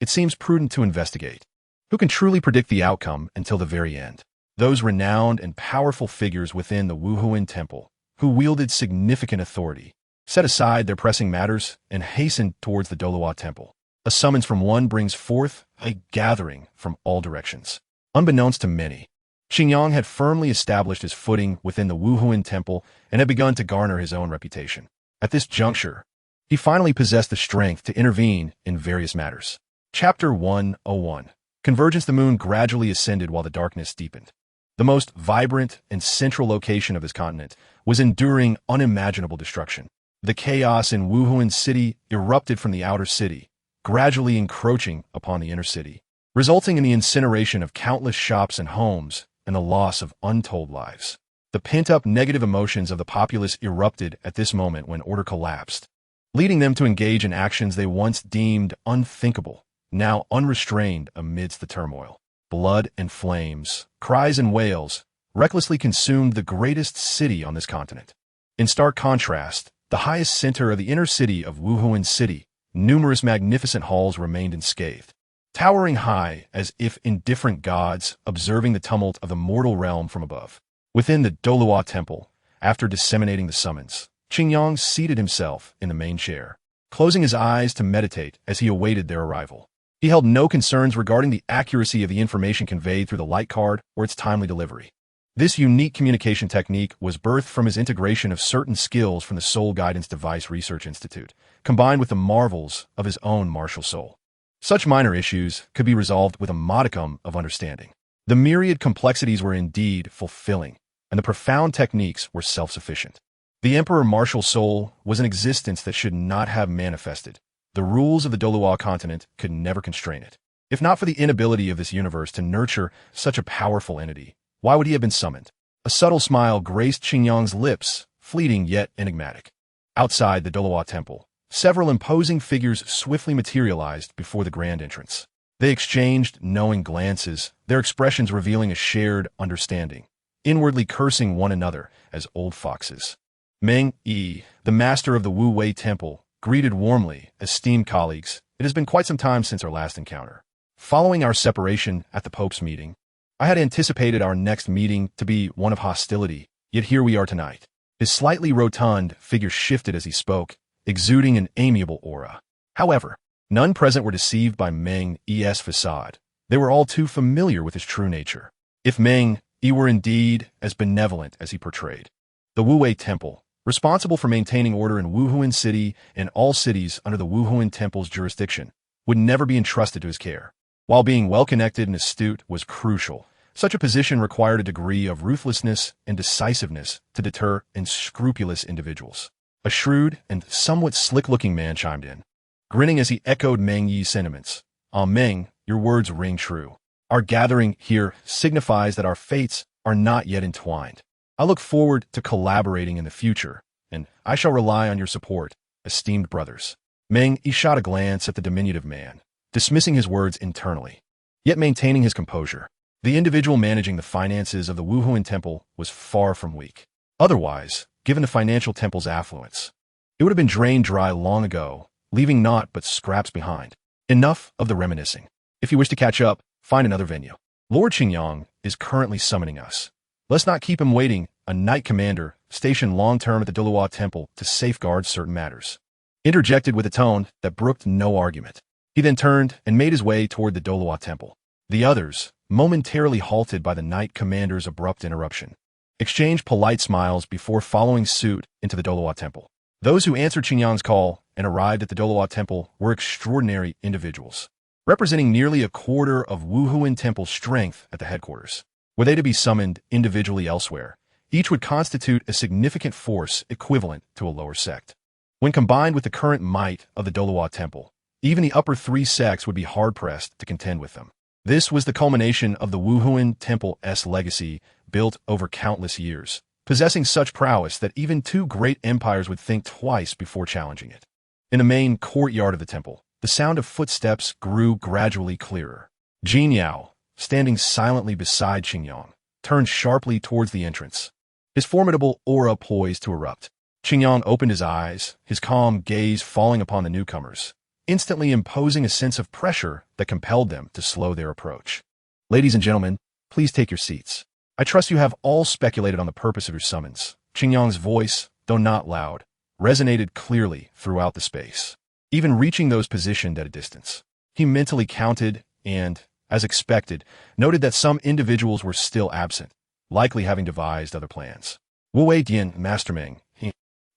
It seems prudent to investigate. Who can truly predict the outcome until the very end? Those renowned and powerful figures within the Wuhuan Temple, who wielded significant authority, set aside their pressing matters and hastened towards the Doluo Temple. A summons from one brings forth a gathering from all directions. Unbeknownst to many, Qingyang had firmly established his footing within the Wuhuan Temple and had begun to garner his own reputation. At this juncture, he finally possessed the strength to intervene in various matters. Chapter 101. Convergence. The moon gradually ascended while the darkness deepened. The most vibrant and central location of his continent was enduring unimaginable destruction. The chaos in Wuhuan City erupted from the outer city, gradually encroaching upon the inner city, resulting in the incineration of countless shops and homes and the loss of untold lives. The pent-up negative emotions of the populace erupted at this moment when order collapsed, leading them to engage in actions they once deemed unthinkable, now unrestrained amidst the turmoil. Blood and flames, cries and wails, recklessly consumed the greatest city on this continent. In stark contrast, the highest center of the inner city of Wuhuan City, numerous magnificent halls remained unscathed, towering high as if indifferent gods observing the tumult of the mortal realm from above. Within the Doluo Temple, after disseminating the summons, Qingyang seated himself in the main chair, closing his eyes to meditate as he awaited their arrival. He held no concerns regarding the accuracy of the information conveyed through the light card or its timely delivery. This unique communication technique was birthed from his integration of certain skills from the Soul Guidance Device Research Institute, combined with the marvels of his own martial soul. Such minor issues could be resolved with a modicum of understanding. The myriad complexities were indeed fulfilling, and the profound techniques were self-sufficient. The Emperor Martial Soul was an existence that should not have manifested. The rules of the Doluo continent could never constrain it. If not for the inability of this universe to nurture such a powerful entity, why would he have been summoned? A subtle smile graced Qingyang's lips, fleeting yet enigmatic. Outside the Doluo Temple, several imposing figures swiftly materialized before the grand entrance. They exchanged knowing glances, their expressions revealing a shared understanding, inwardly cursing one another as old foxes. Meng Yi, the master of the Wu Wei Temple, greeted warmly, esteemed colleagues. It has been quite some time since our last encounter. Following our separation at the Pope's meeting, I had anticipated our next meeting to be one of hostility, yet here we are tonight. His slightly rotund figure shifted as he spoke, exuding an amiable aura. However, none present were deceived by Meng Yi's facade. They were all too familiar with his true nature. If Meng Yi were indeed as benevolent as he portrayed, the Wu Wei Temple, responsible for maintaining order in Wuhuan City and all cities under the Wuhuan Temple's jurisdiction, would never be entrusted to his care. While being well-connected and astute was crucial, such a position required a degree of ruthlessness and decisiveness to deter unscrupulous individuals. A shrewd and somewhat slick-looking man chimed in, grinning as he echoed Meng Yi's sentiments. Meng, your words ring true. Our gathering here signifies that our fates are not yet entwined. I look forward to collaborating in the future, and I shall rely on your support, esteemed brothers. Meng Yi shot a glance at the diminutive man, dismissing his words internally, yet maintaining his composure. The individual managing the finances of the Wuhuan Temple was far from weak. Otherwise, given the financial temple's affluence, it would have been drained dry long ago, leaving naught but scraps behind. Enough of the reminiscing. If you wish to catch up, find another venue. Lord Qingyang is currently summoning us. Let's not keep him waiting, a knight commander stationed long-term at the Duluo Temple to safeguard certain matters. Interjected with a tone that brooked no argument. He then turned and made his way toward the Duluo Temple. The others, momentarily halted by the knight commander's abrupt interruption, exchanged polite smiles before following suit into the Duluo Temple. Those who answered Qingyang's call and arrived at the Duluo Temple were extraordinary individuals, representing nearly a quarter of Wuhuan Temple's strength at the headquarters. Were they to be summoned individually elsewhere, each would constitute a significant force equivalent to a lower sect. When combined with the current might of the Duluo Temple, even the upper three sects would be hard-pressed to contend with them. This was the culmination of the Wuhuan Temple's legacy built over countless years, possessing such prowess that even two great empires would think twice before challenging it. In the main courtyard of the temple, the sound of footsteps grew gradually clearer. Jin Yao, standing silently beside Qingyang, turned sharply towards the entrance, his formidable aura poised to erupt. Qingyang opened his eyes, his calm gaze falling upon the newcomers, instantly imposing a sense of pressure that compelled them to slow their approach. Ladies and gentlemen, please take your seats. I trust you have all speculated on the purpose of your summons. Qingyang's voice, though not loud, resonated clearly throughout the space, even reaching those positioned at a distance. He mentally counted and, as expected, noted that some individuals were still absent, likely having devised other plans. Wu Wei Dian, Master Meng,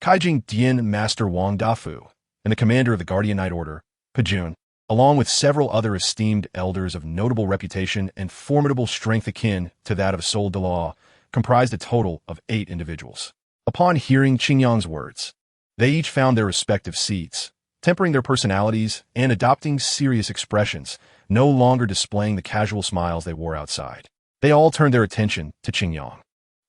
Kaijing Dian, Master Wang Dafu, and the commander of the Guardian Knight Order, Pejun, along with several other esteemed elders of notable reputation and formidable strength akin to that of SoloedEvil, comprised a total of 8 individuals. Upon hearing Qingyang's words, they each found their respective seats, tempering their personalities and adopting serious expressions, no longer displaying the casual smiles they wore outside. They all turned their attention to Qingyang,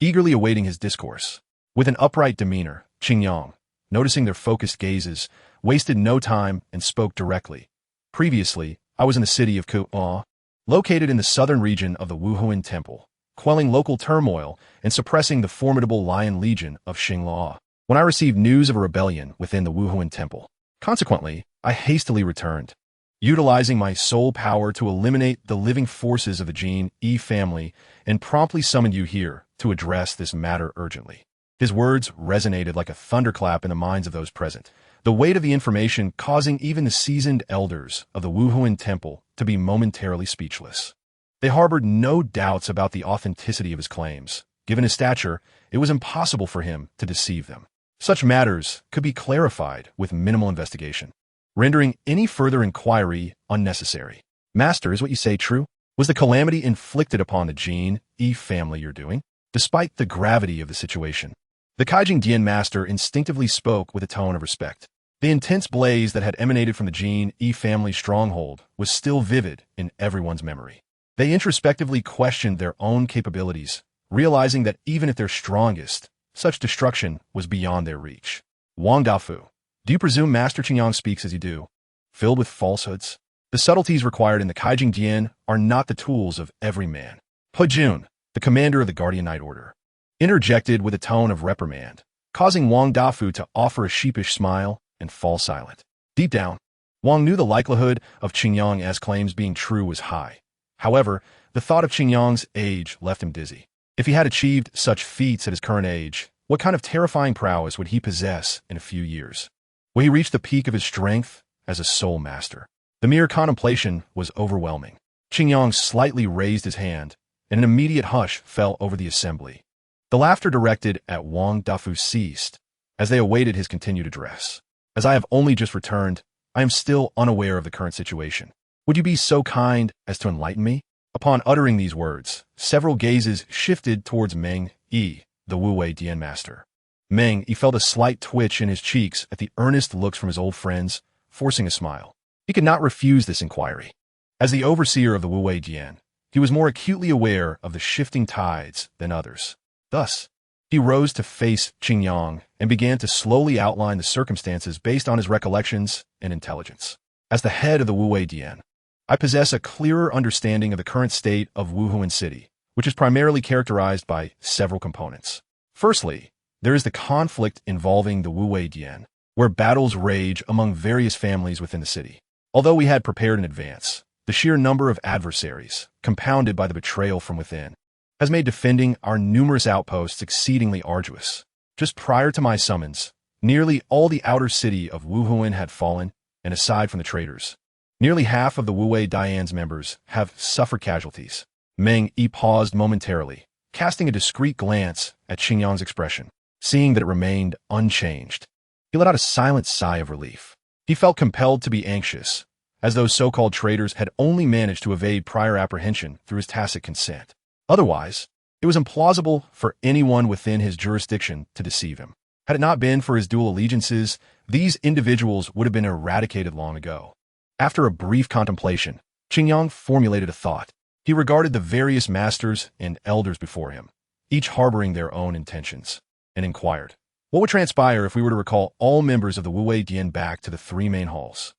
eagerly awaiting his discourse. With an upright demeanor, Qingyang, noticing their focused gazes, wasted no time and spoke directly. Previously, I was in the city of Ku'an, located in the southern region of the Wuhuan Temple, quelling local turmoil and suppressing the formidable Lion Legion of Xingla, when I received news of a rebellion within the Wuhuan Temple. Consequently, I hastily returned, utilizing my soul power to eliminate the living forces of the Jin Yi family and promptly summoned you here to address this matter urgently. His words resonated like a thunderclap in the minds of those present, the weight of the information causing even the seasoned elders of the Wuhuan Temple to be momentarily speechless. They harbored no doubts about the authenticity of his claims. Given his stature, it was impossible for him to deceive them. Such matters could be clarified with minimal investigation, rendering any further inquiry unnecessary. Master, is what you say true? Was the calamity inflicted upon the Jin Yi family your doing? Despite the gravity of the situation, the Kaijing Dian Master instinctively spoke with a tone of respect. The intense blaze that had emanated from the Jin Yi family stronghold was still vivid in everyone's memory. They introspectively questioned their own capabilities, realizing that even at their strongest, such destruction was beyond their reach. Wang Dafu, do you presume Master Qingyang speaks as you do, filled with falsehoods? The subtleties required in the Kaijing Dian are not the tools of every man. Pejun, the commander of the Guardian Knight Order, interjected with a tone of reprimand, causing Wang Dafu to offer a sheepish smile and fall silent. Deep down, Wang knew the likelihood of Qingyang's claims being true was high. However, the thought of Qingyang's age left him dizzy. If he had achieved such feats at his current age, what kind of terrifying prowess would he possess in a few years? Will he reach the peak of his strength as a soul master? The mere contemplation was overwhelming. Qingyang slightly raised his hand, and an immediate hush fell over the assembly. The laughter directed at Wang Dafu ceased, as they awaited his continued address. As I have only just returned, I am still unaware of the current situation. Would you be so kind as to enlighten me? Upon uttering these words, several gazes shifted towards Meng Yi, the Wu Wei Dian master. Meng Yi felt a slight twitch in his cheeks at the earnest looks from his old friends, forcing a smile. He could not refuse this inquiry. As the overseer of the Wu Wei Dian, he was more acutely aware of the shifting tides than others. Thus, he rose to face Qingyang and began to slowly outline the circumstances based on his recollections and intelligence. As the head of the Wu Wei Dian, I possess a clearer understanding of the current state of Wuhuan City, which is primarily characterized by several components. Firstly, there is the conflict involving the Wu Wei Dian, where battles rage among various families within the city. Although we had prepared in advance, the sheer number of adversaries, compounded by the betrayal from within, has made defending our numerous outposts exceedingly arduous. Just prior to my summons, nearly all the outer city of Wuhuan had fallen, and aside from the traitors, nearly half of the Wu Wei Dian's members have suffered casualties. Meng Yi paused momentarily, casting a discreet glance at Qingyang's expression. Seeing that it remained unchanged, he let out a silent sigh of relief. He felt compelled to be anxious, as those so-called traitors had only managed to evade prior apprehension through his tacit consent. Otherwise, it was implausible for anyone within his jurisdiction to deceive him. Had it not been for his dual allegiances, these individuals would have been eradicated long ago. After a brief contemplation, Qingyang formulated a thought. He regarded the various masters and elders before him, each harboring their own intentions, and inquired, what would transpire if we were to recall all members of the Wu Wei Dian back to the three main halls?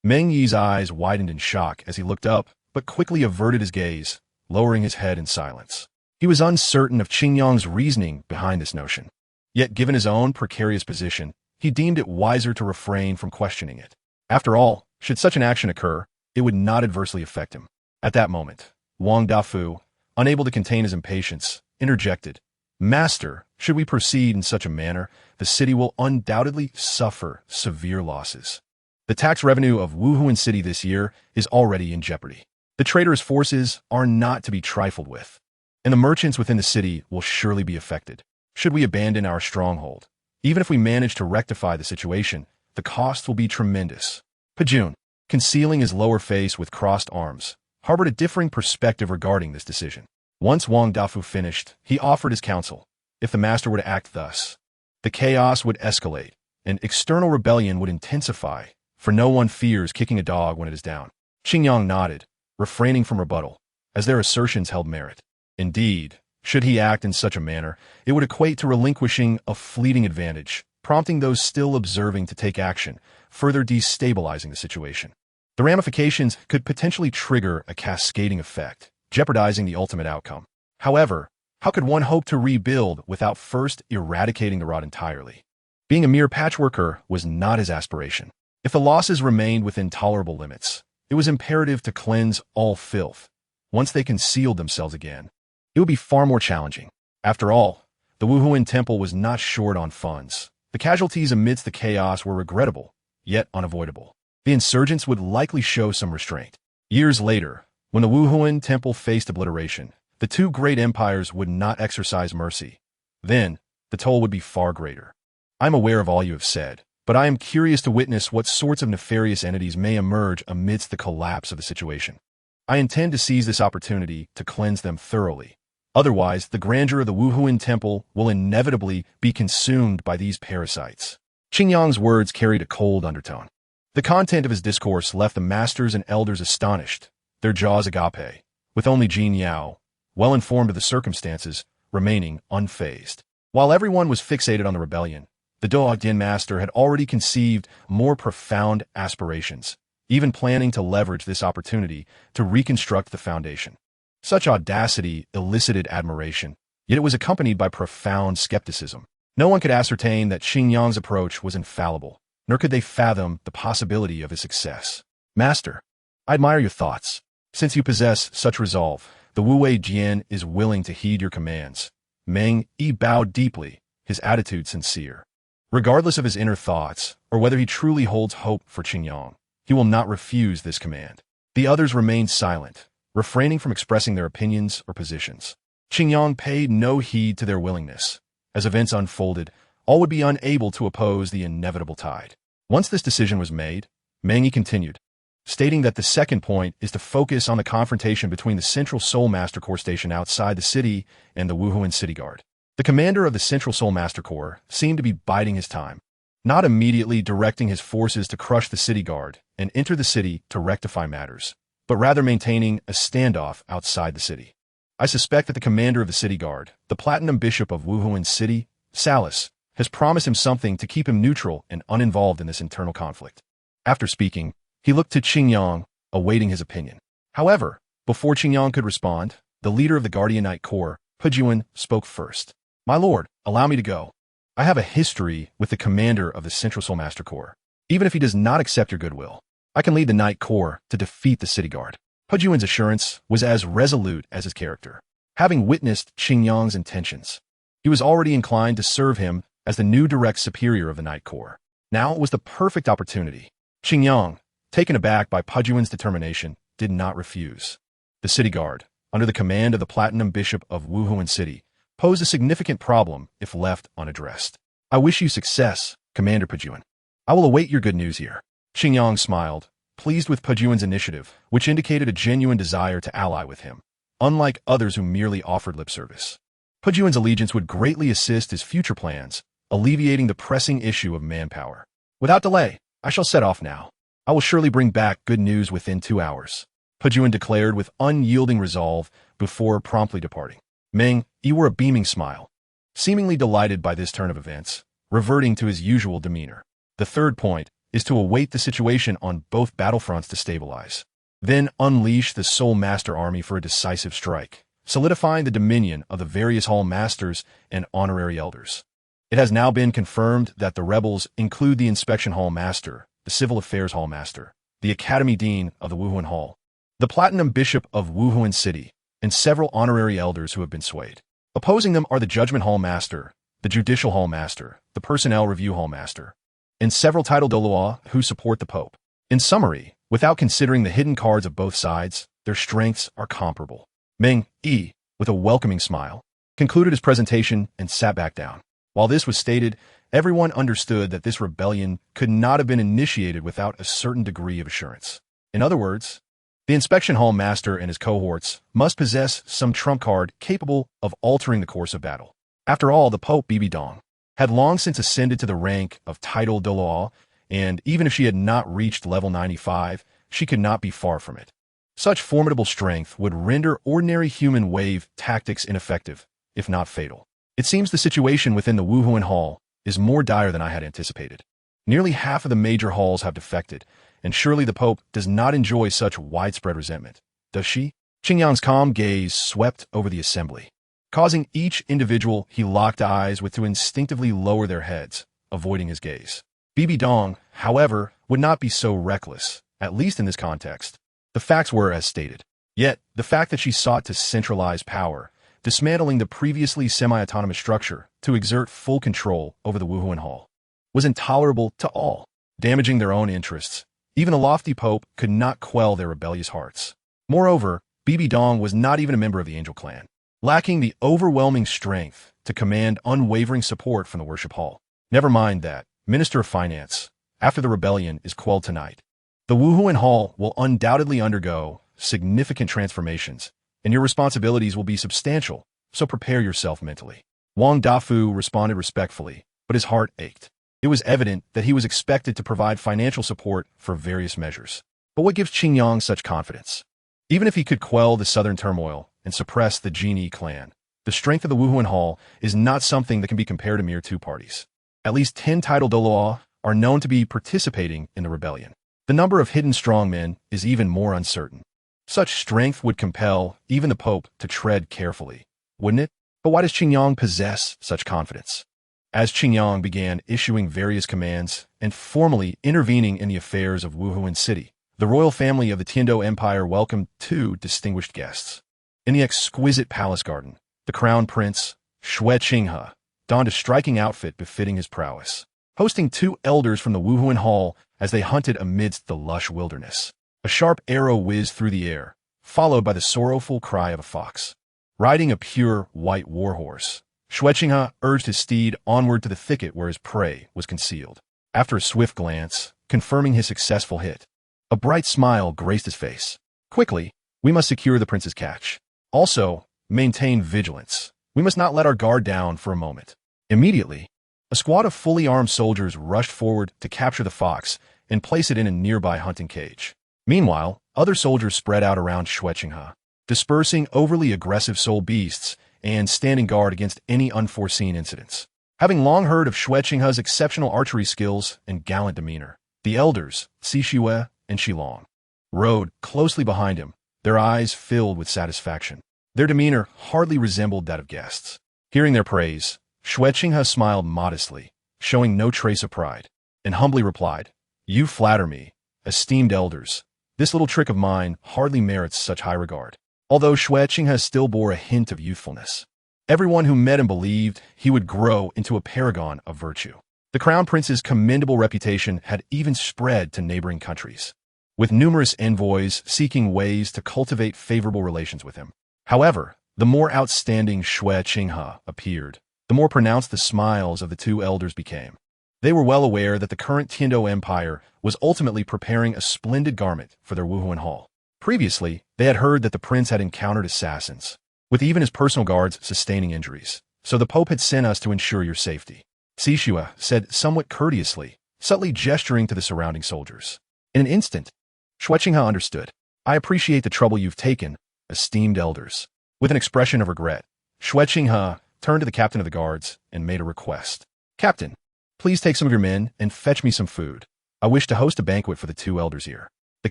Meng Yi's eyes widened in shock as he looked up, but quickly averted his gaze, lowering his head in silence. He was uncertain of Qingyang's reasoning behind this notion. Yet given his own precarious position, he deemed it wiser to refrain from questioning it. After all, should such an action occur, it would not adversely affect him. At that moment, Wang Dafu, unable to contain his impatience, interjected, Master, should we proceed in such a manner, the city will undoubtedly suffer severe losses. The tax revenue of Wuhuan City this year is already in jeopardy. The traitorous forces are not to be trifled with, and the merchants within the city will surely be affected. Should we abandon our stronghold, even if we manage to rectify the situation, the cost will be tremendous. Pajun, concealing his lower face with crossed arms, harbored a differing perspective regarding this decision. Once Wang Dafu finished, he offered his counsel. If the master were to act thus, the chaos would escalate, and external rebellion would intensify, for no one fears kicking a dog when it is down. Qingyang nodded, refraining from rebuttal, as their assertions held merit. Indeed, should he act in such a manner, it would equate to relinquishing a fleeting advantage, prompting those still observing to take action, further destabilizing the situation. The ramifications could potentially trigger a cascading effect, jeopardizing the ultimate outcome. However, how could one hope to rebuild without first eradicating the rot entirely? Being a mere patchworker was not his aspiration. If the losses remained within tolerable limits, it was imperative to cleanse all filth. Once they concealed themselves again, it would be far more challenging. After all, the Wuhuan Temple was not short on funds. The casualties amidst the chaos were regrettable, yet unavoidable. The insurgents would likely show some restraint. Years later, when the Wuhuan Temple faced obliteration, the two great empires would not exercise mercy. Then, the toll would be far greater. I'm aware of all you have said, but I am curious to witness what sorts of nefarious entities may emerge amidst the collapse of the situation. I intend to seize this opportunity to cleanse them thoroughly. Otherwise, the grandeur of the Wuhuan Temple will inevitably be consumed by these parasites. Qingyang's words carried a cold undertone. The content of his discourse left the masters and elders astonished, their jaws agape, with only Jin Yao, well informed of the circumstances, remaining unfazed. While everyone was fixated on the rebellion, the TheGolden master had already conceived more profound aspirations, even planning to leverage this opportunity to reconstruct the foundation. Such audacity elicited admiration, yet it was accompanied by profound skepticism. No one could ascertain that Qingyang's approach was infallible, nor could they fathom the possibility of his success. Master, I admire your thoughts. Since you possess such resolve, the Wu Wei Jian is willing to heed your commands. Meng Yi bowed deeply, his attitude sincere. Regardless of his inner thoughts, or whether he truly holds hope for Qingyang, he will not refuse this command. The others remained silent, refraining from expressing their opinions or positions. Qingyang paid no heed to their willingness. As events unfolded, all would be unable to oppose the inevitable tide. Once this decision was made, Meng Yi continued, stating that the second point is to focus on the confrontation between the Central Soul Master Corps station outside the city and the Wuhuan City Guard. The commander of the Central Soul Master Corps seemed to be biding his time, not immediately directing his forces to crush the city guard and enter the city to rectify matters, but rather maintaining a standoff outside the city. I suspect that the commander of the city guard, the Platinum Bishop of Wuhuan City, Salas, has promised him something to keep him neutral and uninvolved in this internal conflict. After speaking, he looked to Qingyang, awaiting his opinion. However, before Qingyang could respond, the leader of the Guardian Knight Corps, Pejuan, spoke first. My lord, allow me to go. I have a history with the commander of the Central Soul Master Corps. Even if he does not accept your goodwill, I can lead the Knight Corps to defeat the city guard. Pejuan's assurance was as resolute as his character. Having witnessed Qingyang's intentions, he was already inclined to serve him as the new direct superior of the Knight Corps. Now it was the perfect opportunity. Qingyang, taken aback by Pejuan's determination, did not refuse. The city guard, under the command of the Platinum Bishop of Wuhuan City, posed a significant problem if left unaddressed. I wish you success, Commander Pejuan. I will await your good news here. Qingyang smiled, pleased with Pejuan's initiative, which indicated a genuine desire to ally with him, unlike others who merely offered lip service. Pejuan's allegiance would greatly assist his future plans, alleviating the pressing issue of manpower. Without delay, I shall set off now. I will surely bring back good news within 2 hours, Pejuan declared with unyielding resolve before promptly departing. Meng Yi wore a beaming smile, seemingly delighted by this turn of events, reverting to his usual demeanor. The third point is to await the situation on both battlefronts to stabilize. Then unleash the Soul Master Army for a decisive strike, solidifying the dominion of the various Hall Masters and Honorary Elders. It has now been confirmed that the rebels include the Inspection Hall Master, the Civil Affairs Hall Master, the Academy Dean of the Wuhuan Hall, the Platinum Bishop of Wuhuan City, and several Honorary Elders who have been swayed. Opposing them are the Judgment Hall Master, the Judicial Hall Master, the Personnel Review Hall Master, and several title Dolois who support the Pope. In summary, without considering the hidden cards of both sides, their strengths are comparable. Meng Yi, with a welcoming smile, concluded his presentation and sat back down. While this was stated, everyone understood that this rebellion could not have been initiated without a certain degree of assurance. In other words, the Inspection Hall Master and his cohorts must possess some trump card capable of altering the course of battle. After all, the Pope Bibi Dong had long since ascended to the rank of title Dolois, and even if she had not reached level 95, she could not be far from it. Such formidable strength would render ordinary human wave tactics ineffective, if not fatal. It seems the situation within the Wuhuan Hall is more dire than I had anticipated. Nearly half of the major halls have defected, and surely the Pope does not enjoy such widespread resentment, does she? Qingyang's calm gaze swept over the assembly, causing each individual he locked eyes with to instinctively lower their heads, avoiding his gaze. Bibi Dong, however, would not be so reckless, at least in this context. The facts were as stated. Yet, the fact that she sought to centralize power, dismantling the previously semi-autonomous structure to exert full control over the Wuhuan Hall, was intolerable to all, damaging their own interests. Even a lofty Pope could not quell their rebellious hearts. Moreover, Bibi Dong was not even a member of the Angel Clan, lacking the overwhelming strength to command unwavering support from the Worship Hall. Never mind that, Minister of Finance, after the rebellion is quelled tonight, the Wuhuan Hall will undoubtedly undergo significant transformations, and your responsibilities will be substantial, so prepare yourself mentally. Wang Dafu responded respectfully, but his heart ached. It was evident that he was expected to provide financial support for various measures. But what gives Qingyang such confidence? Even if he could quell the southern turmoil and suppress the Genie clan, the strength of the Wuhuan Hall is not something that can be compared to mere two parties. At least 10 title Dolois are known to be participating in the rebellion. The number of hidden strongmen is even more uncertain. Such strength would compel even the Pope to tread carefully, wouldn't it? But why does Qingyang possess such confidence? As Qingyang began issuing various commands and formally intervening in the affairs of Wuhuan City, the royal family of the Tiando Empire welcomed 2 distinguished guests. In the exquisite palace garden, the Crown Prince, Xue Qinghe, donned a striking outfit befitting his prowess, hosting 2 elders from the Wuhuan Hall as they hunted amidst the lush wilderness. A sharp arrow whizzed through the air, followed by the sorrowful cry of a fox. Riding a pure white warhorse, Xue urged his steed onward to the thicket where his prey was concealed. After a swift glance, confirming his successful hit, a bright smile graced his face. Quickly, we must secure the prince's catch. Also, maintain vigilance. We must not let our guard down for a moment. Immediately, a squad of fully armed soldiers rushed forward to capture the fox and place it in a nearby hunting cage. Meanwhile, other soldiers spread out around Xue, dispersing overly aggressive soul beasts and standing guard against any unforeseen incidents. Having long heard of Xue exceptional archery skills and gallant demeanor, the elders, Xishue and Xilong, rode closely behind him, their eyes filled with satisfaction. Their demeanor hardly resembled that of guests. Hearing their praise, Xue smiled modestly, showing no trace of pride, and humbly replied, "You flatter me, esteemed elders. This little trick of mine hardly merits such high regard." Although Xue still bore a hint of youthfulness, everyone who met him believed he would grow into a paragon of virtue. The crown prince's commendable reputation had even spread to neighboring countries, with numerous envoys seeking ways to cultivate favorable relations with him. However, the more outstanding Xue appeared, the more pronounced the smiles of the two elders became. They were well aware that the current Tiando Empire was ultimately preparing a splendid garment for their Wuhuan Hall. Previously, they had heard that the prince had encountered assassins, with even his personal guards sustaining injuries. "So the Pope had sent us to ensure your safety," Xishue said somewhat courteously, subtly gesturing to the surrounding soldiers. In an instant, Xue understood. "I appreciate the trouble you've taken, esteemed elders." With an expression of regret, Xue turned to the captain of the guards and made a request. "Captain, please take some of your men and fetch me some food. I wish to host a banquet for the two elders here." The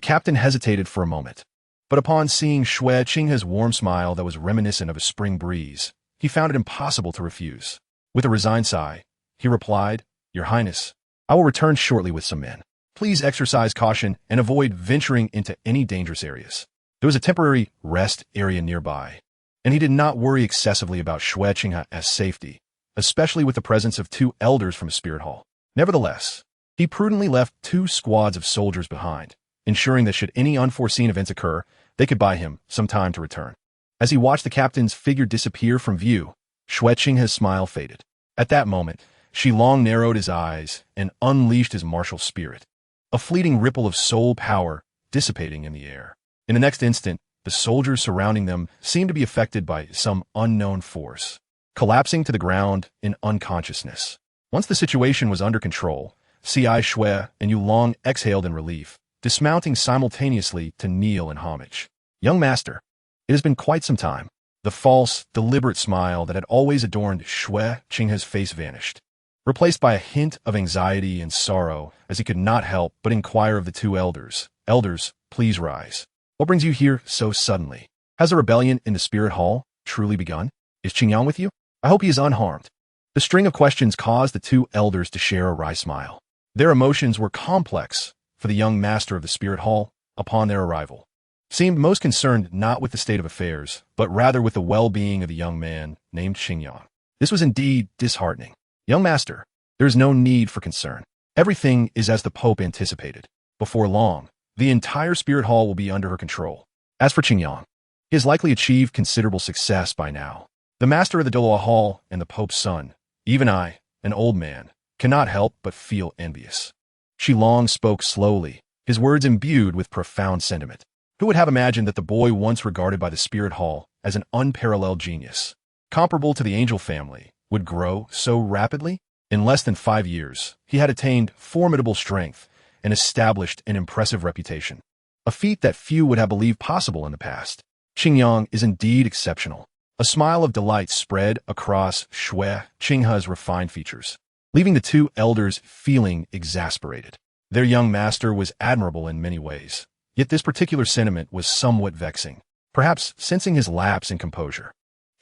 captain hesitated for a moment, but upon seeing Xue's warm smile that was reminiscent of a spring breeze, he found it impossible to refuse. With a resigned sigh, he replied, "Your Highness, I will return shortly with some men. Please exercise caution and avoid venturing into any dangerous areas." There was a temporary rest area nearby, and he did not worry excessively about Xue's safety, especially with the presence of two elders from his spirit hall. Nevertheless, he prudently left 2 squads of soldiers behind, ensuring that should any unforeseen events occur, they could buy him some time to return. As he watched the captain's figure disappear from view, Xue's smile faded. At that moment, Xilong narrowed his eyes and unleashed his martial spirit, a fleeting ripple of soul power dissipating in the air. In the next instant, the soldiers surrounding them seemed to be affected by some unknown force, collapsing to the ground in unconsciousness. Once the situation was under control, Xue and Yulong exhaled in relief, dismounting simultaneously to kneel in homage. "Young master, it has been quite some time." The false, deliberate smile that had always adorned Xue's face vanished, replaced by a hint of anxiety and sorrow as he could not help but inquire of the two elders. "Elders, please rise. What brings you here so suddenly? Has a rebellion in the spirit hall truly begun? Is Qingyang with you? I hope he is unharmed." The string of questions caused the two elders to share a wry smile. Their emotions were complex, for the young master of the spirit hall, upon their arrival, seemed most concerned not with the state of affairs, but rather with the well-being of the young man named Qingyang. This was indeed disheartening. "Young master, there is no need for concern. Everything is as the Pope anticipated. Before long, the entire spirit hall will be under her control. As for Qingyang, he has likely achieved considerable success by now. The master of the Doloa Hall and the Pope's son, even I, an old man, cannot help but feel envious." Xilong spoke slowly, his words imbued with profound sentiment. Who would have imagined that the boy once regarded by the spirit hall as an unparalleled genius, comparable to the angel family, would grow so rapidly? In less than 5 years, he had attained formidable strength and established an impressive reputation, a feat that few would have believed possible in the past. Qingyang is indeed exceptional. A smile of delight spread across Xue's refined features, leaving the two elders feeling exasperated. Their young master was admirable in many ways, yet this particular sentiment was somewhat vexing, perhaps sensing his lapse in composure.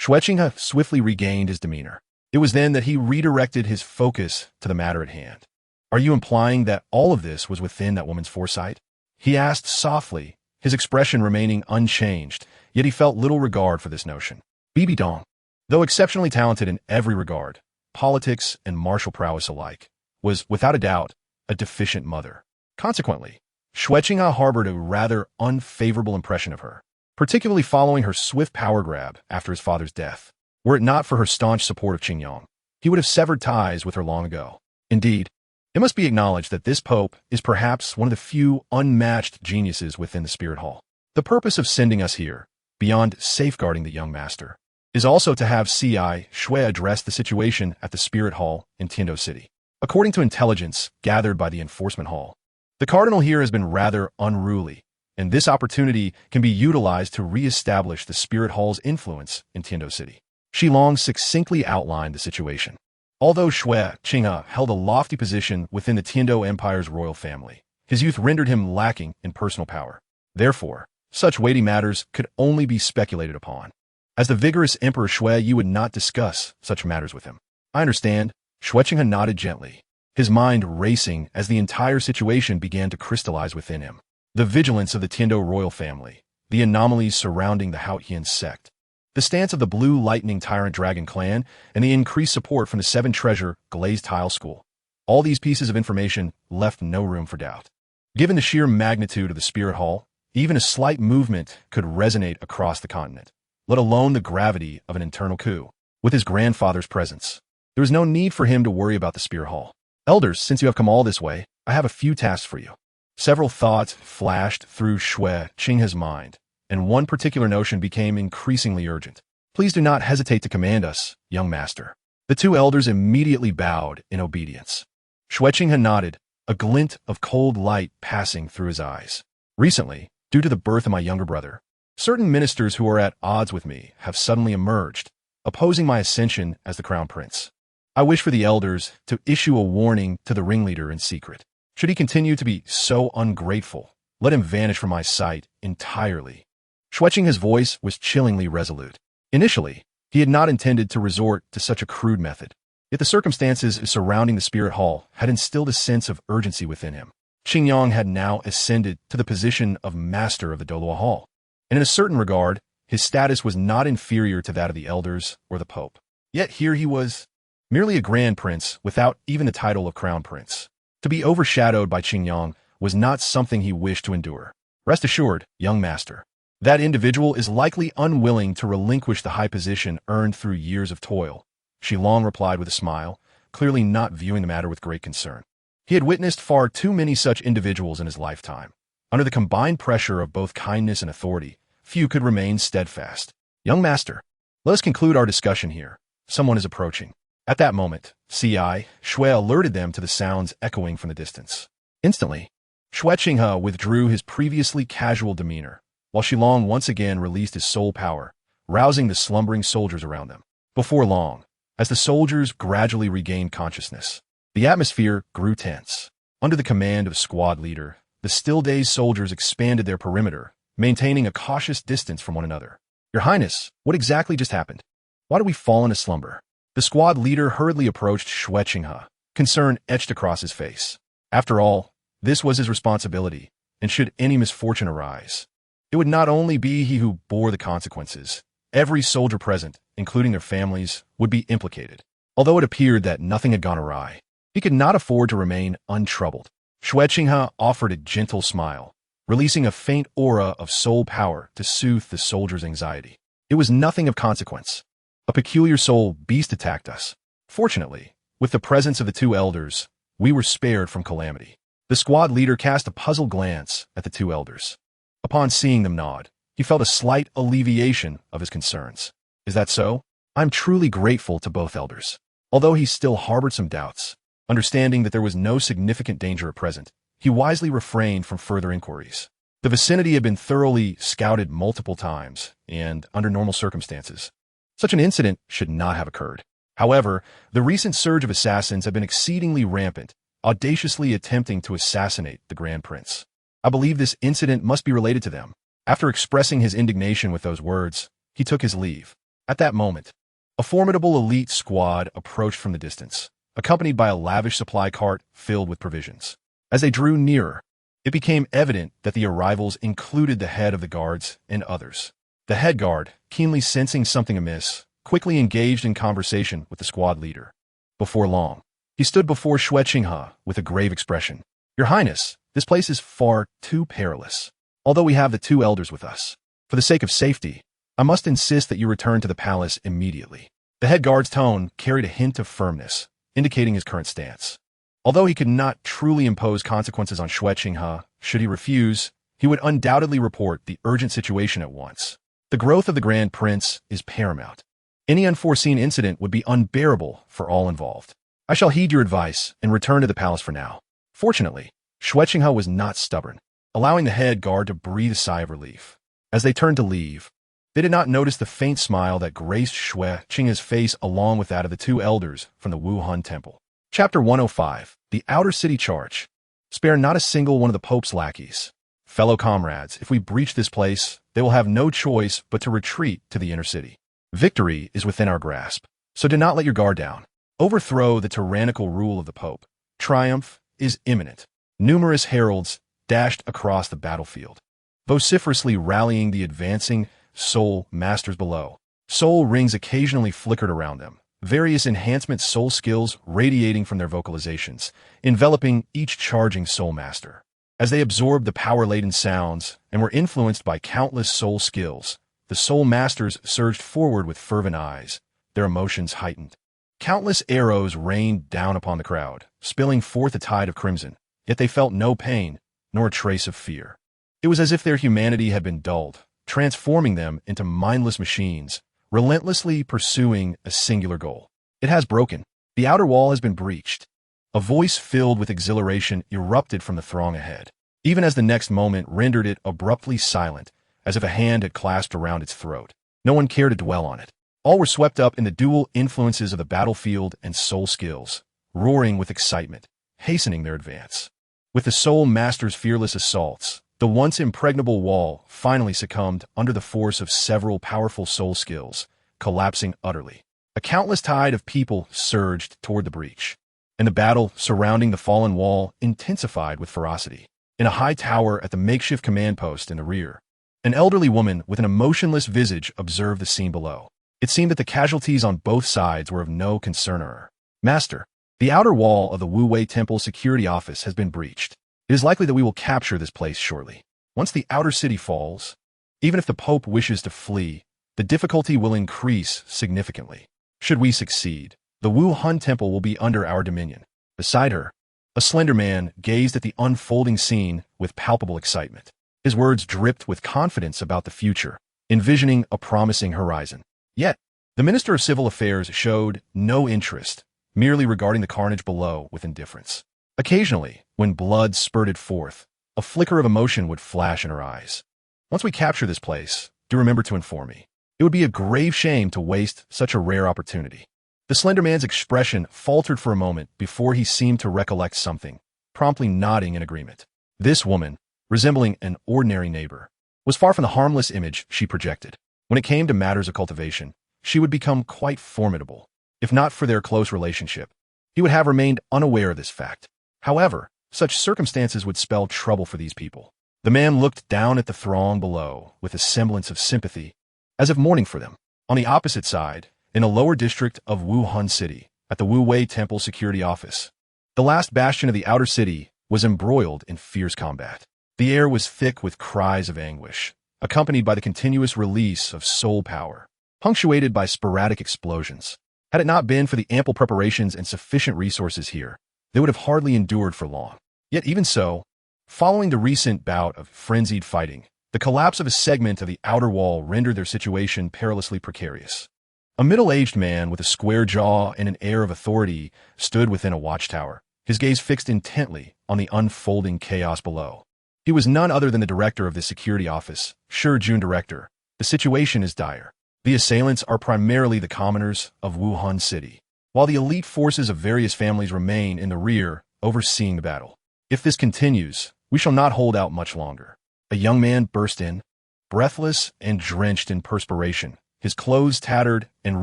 Xue swiftly regained his demeanor. It was then that he redirected his focus to the matter at hand. "Are you implying that all of this was within that woman's foresight?" he asked softly, his expression remaining unchanged, yet he felt little regard for this notion. Bibi Dong, though exceptionally talented in every regard, politics and martial prowess alike, was, without a doubt, a deficient mother. Consequently, Xue harbored a rather unfavorable impression of her, particularly following her swift power grab after his father's death. Were it not for her staunch support of Qingyang, he would have severed ties with her long ago. Indeed, it must be acknowledged that this pope is perhaps one of the few unmatched geniuses within the Spirit Hall. The purpose of sending us here, beyond safeguarding the young master, is also to have C.I. Shui address the situation at the Spirit Hall in Tiando City. According to intelligence gathered by the Enforcement Hall, the cardinal here has been rather unruly, and this opportunity can be utilized to re-establish the Spirit Hall's influence in Tiando City. Shilong succinctly outlined the situation. Although Shui Qinghe held a lofty position within the Tiando Empire's royal family, his youth rendered him lacking in personal power. Therefore, such weighty matters could only be speculated upon. As the vigorous Emperor Shui, you would not discuss such matters with him. I understand. Shui Qinghe nodded gently, his mind racing as the entire situation began to crystallize within him. The vigilance of the Tiando royal family, the anomalies surrounding the Haotian sect, the stance of the Blue Lightning Tyrant Dragon clan, and the increased support from the Seven Treasure Glazed Tile School. All these pieces of information left no room for doubt. Given the sheer magnitude of the Spirit Hall, even a slight movement could resonate across the continent, let alone the gravity of an internal coup. With his grandfather's presence, there was no need for him to worry about the Spirit Hall. Elders, since you have come all this way, I have a few tasks for you. Several thoughts flashed through Shui Qinghe's mind, and one particular notion became increasingly urgent. Please do not hesitate to command us, young master. The two elders immediately bowed in obedience. Shui Qinghe nodded, a glint of cold light passing through his eyes. Recently, due to the birth of my younger brother, certain ministers who are at odds with me have suddenly emerged, opposing my ascension as the crown prince. I wish for the elders to issue a warning to the ringleader in secret. Should he continue to be so ungrateful, let him vanish from my sight entirely. Shui Qinghe's voice was chillingly resolute. Initially, he had not intended to resort to such a crude method, yet the circumstances surrounding the Spirit Hall had instilled a sense of urgency within him. Qingyang had now ascended to the position of master of the Doloa Hall, and in a certain regard, his status was not inferior to that of the elders or the pope. Yet here he was, merely a grand prince without even the title of crown prince. To be overshadowed by Qingyang was not something he wished to endure. Rest assured, young master, that individual is likely unwilling to relinquish the high position earned through years of toil. Shilong replied with a smile, clearly not viewing the matter with great concern. He had witnessed far too many such individuals in his lifetime. Under the combined pressure of both kindness and authority, few could remain steadfast. Young master, let us conclude our discussion here. Someone is approaching. At that moment, C.I. Shui alerted them to the sounds echoing from the distance. Instantly, Shui Qinghe withdrew his previously casual demeanor, while Shilong once again released his soul power, rousing the slumbering soldiers around them. Before long, as the soldiers gradually regained consciousness, the atmosphere grew tense. Under the command of squad leader, the still-dazed soldiers expanded their perimeter, maintaining a cautious distance from one another. Your Highness, what exactly just happened? Why did we fall into slumber? The squad leader hurriedly approached Shui Qinghe, concern etched across his face. After all, this was his responsibility, and should any misfortune arise, it would not only be he who bore the consequences. Every soldier present, including their families, would be implicated. Although it appeared that nothing had gone awry, he could not afford to remain untroubled. Shui Qinghe offered a gentle smile, releasing a faint aura of soul power to soothe the soldier's anxiety. It was nothing of consequence. A peculiar soul beast attacked us. Fortunately, with the presence of the two elders, we were spared from calamity. The squad leader cast a puzzled glance at the two elders. Upon seeing them nod, he felt a slight alleviation of his concerns. Is that so? I'm truly grateful to both elders. Although he still harbored some doubts, understanding that there was no significant danger at present, he wisely refrained from further inquiries. The vicinity had been thoroughly scouted multiple times, and under normal circumstances, such an incident should not have occurred. However, the recent surge of assassins had been exceedingly rampant, audaciously attempting to assassinate the Grand Prince. I believe this incident must be related to them. After expressing his indignation with those words, he took his leave. At that moment, a formidable elite squad approached from the distance, accompanied by a lavish supply cart filled with provisions. As they drew nearer, it became evident that the arrivals included the head of the guards and others. The head guard, keenly sensing something amiss, quickly engaged in conversation with the squad leader. Before long, he stood before Shui Qinghe with a grave expression. Your Highness, this place is far too perilous. Although we have the two elders with us, for the sake of safety, I must insist that you return to the palace immediately. The head guard's tone carried a hint of firmness, indicating his current stance. Although he could not truly impose consequences on Xue Qinghe, should he refuse, he would undoubtedly report the urgent situation at once. The growth of the Grand Prince is paramount. Any unforeseen incident would be unbearable for all involved. I shall heed your advice and return to the palace for now. Fortunately, Xue Qinghe was not stubborn, allowing the head guard to breathe a sigh of relief. As they turned to leave, they did not notice the faint smile that graced Xue Qinghe's face along with that of the two elders from the Wuhan Temple. Chapter 105, The Outer City Charge. Spare not a single one of the Pope's lackeys. Fellow comrades, if we breach this place, they will have no choice but to retreat to the inner city. Victory is within our grasp, so do not let your guard down. Overthrow the tyrannical rule of the Pope. Triumph is imminent. Numerous heralds dashed across the battlefield, vociferously rallying the advancing soul masters below. Soul rings occasionally flickered around them, various enhancement soul skills radiating from their vocalizations, enveloping each charging soul master. As they absorbed the power-laden sounds and were influenced by countless soul skills, the soul masters surged forward with fervent eyes, their emotions heightened. Countless arrows rained down upon the crowd, spilling forth a tide of crimson, yet they felt no pain, nor a trace of fear. It was as if their humanity had been dulled, transforming them into mindless machines, relentlessly pursuing a singular goal. It has broken. The outer wall has been breached. A voice filled with exhilaration erupted from the throng ahead, even as the next moment rendered it abruptly silent, as if a hand had clasped around its throat. No one cared to dwell on it. All were swept up in the dual influences of the battlefield and soul skills, roaring with excitement, hastening their advance. With the soul master's fearless assaults, the once impregnable wall finally succumbed under the force of several powerful soul skills, collapsing utterly. A countless tide of people surged toward the breach, and the battle surrounding the fallen wall intensified with ferocity. In a high tower at the makeshift command post in the rear, an elderly woman with an emotionless visage observed the scene below. It seemed that the casualties on both sides were of no concern to her. Master, the outer wall of the Wu Wei Temple security office has been breached. It is likely that we will capture this place shortly. Once the outer city falls, even if the Pope wishes to flee, the difficulty will increase significantly. Should we succeed, the Wuhan Temple will be under our dominion. Beside her, a slender man gazed at the unfolding scene with palpable excitement. His words dripped with confidence about the future, envisioning a promising horizon. Yet, the Minister of Civil Affairs showed no interest, merely regarding the carnage below with indifference. Occasionally, when blood spurted forth, a flicker of emotion would flash in her eyes. Once we capture this place, do remember to inform me. It would be a grave shame to waste such a rare opportunity. The slender man's expression faltered for a moment before he seemed to recollect something, promptly nodding in agreement. This woman, resembling an ordinary neighbor, was far from the harmless image she projected. When it came to matters of cultivation, she would become quite formidable. If not for their close relationship, he would have remained unaware of this fact. However, such circumstances would spell trouble for these people. The man looked down at the throng below with a semblance of sympathy, as if mourning for them. On the opposite side, in a lower district of Wuhan City, at the Wu Wei Temple security office, the last bastion of the outer city was embroiled in fierce combat. The air was thick with cries of anguish, accompanied by the continuous release of soul power, punctuated by sporadic explosions. Had it not been for the ample preparations and sufficient resources here, they would have hardly endured for long. Yet even so, following the recent bout of frenzied fighting, the collapse of a segment of the outer wall rendered their situation perilously precarious. A middle-aged man with a square jaw and an air of authority stood within a watchtower, his gaze fixed intently on the unfolding chaos below. He was none other than the director of the security office, Shi Jun Director. The situation is dire. The assailants are primarily the commoners of Wuhan City, while the elite forces of various families remain in the rear, overseeing the battle. If this continues, we shall not hold out much longer. A young man burst in, breathless and drenched in perspiration, his clothes tattered and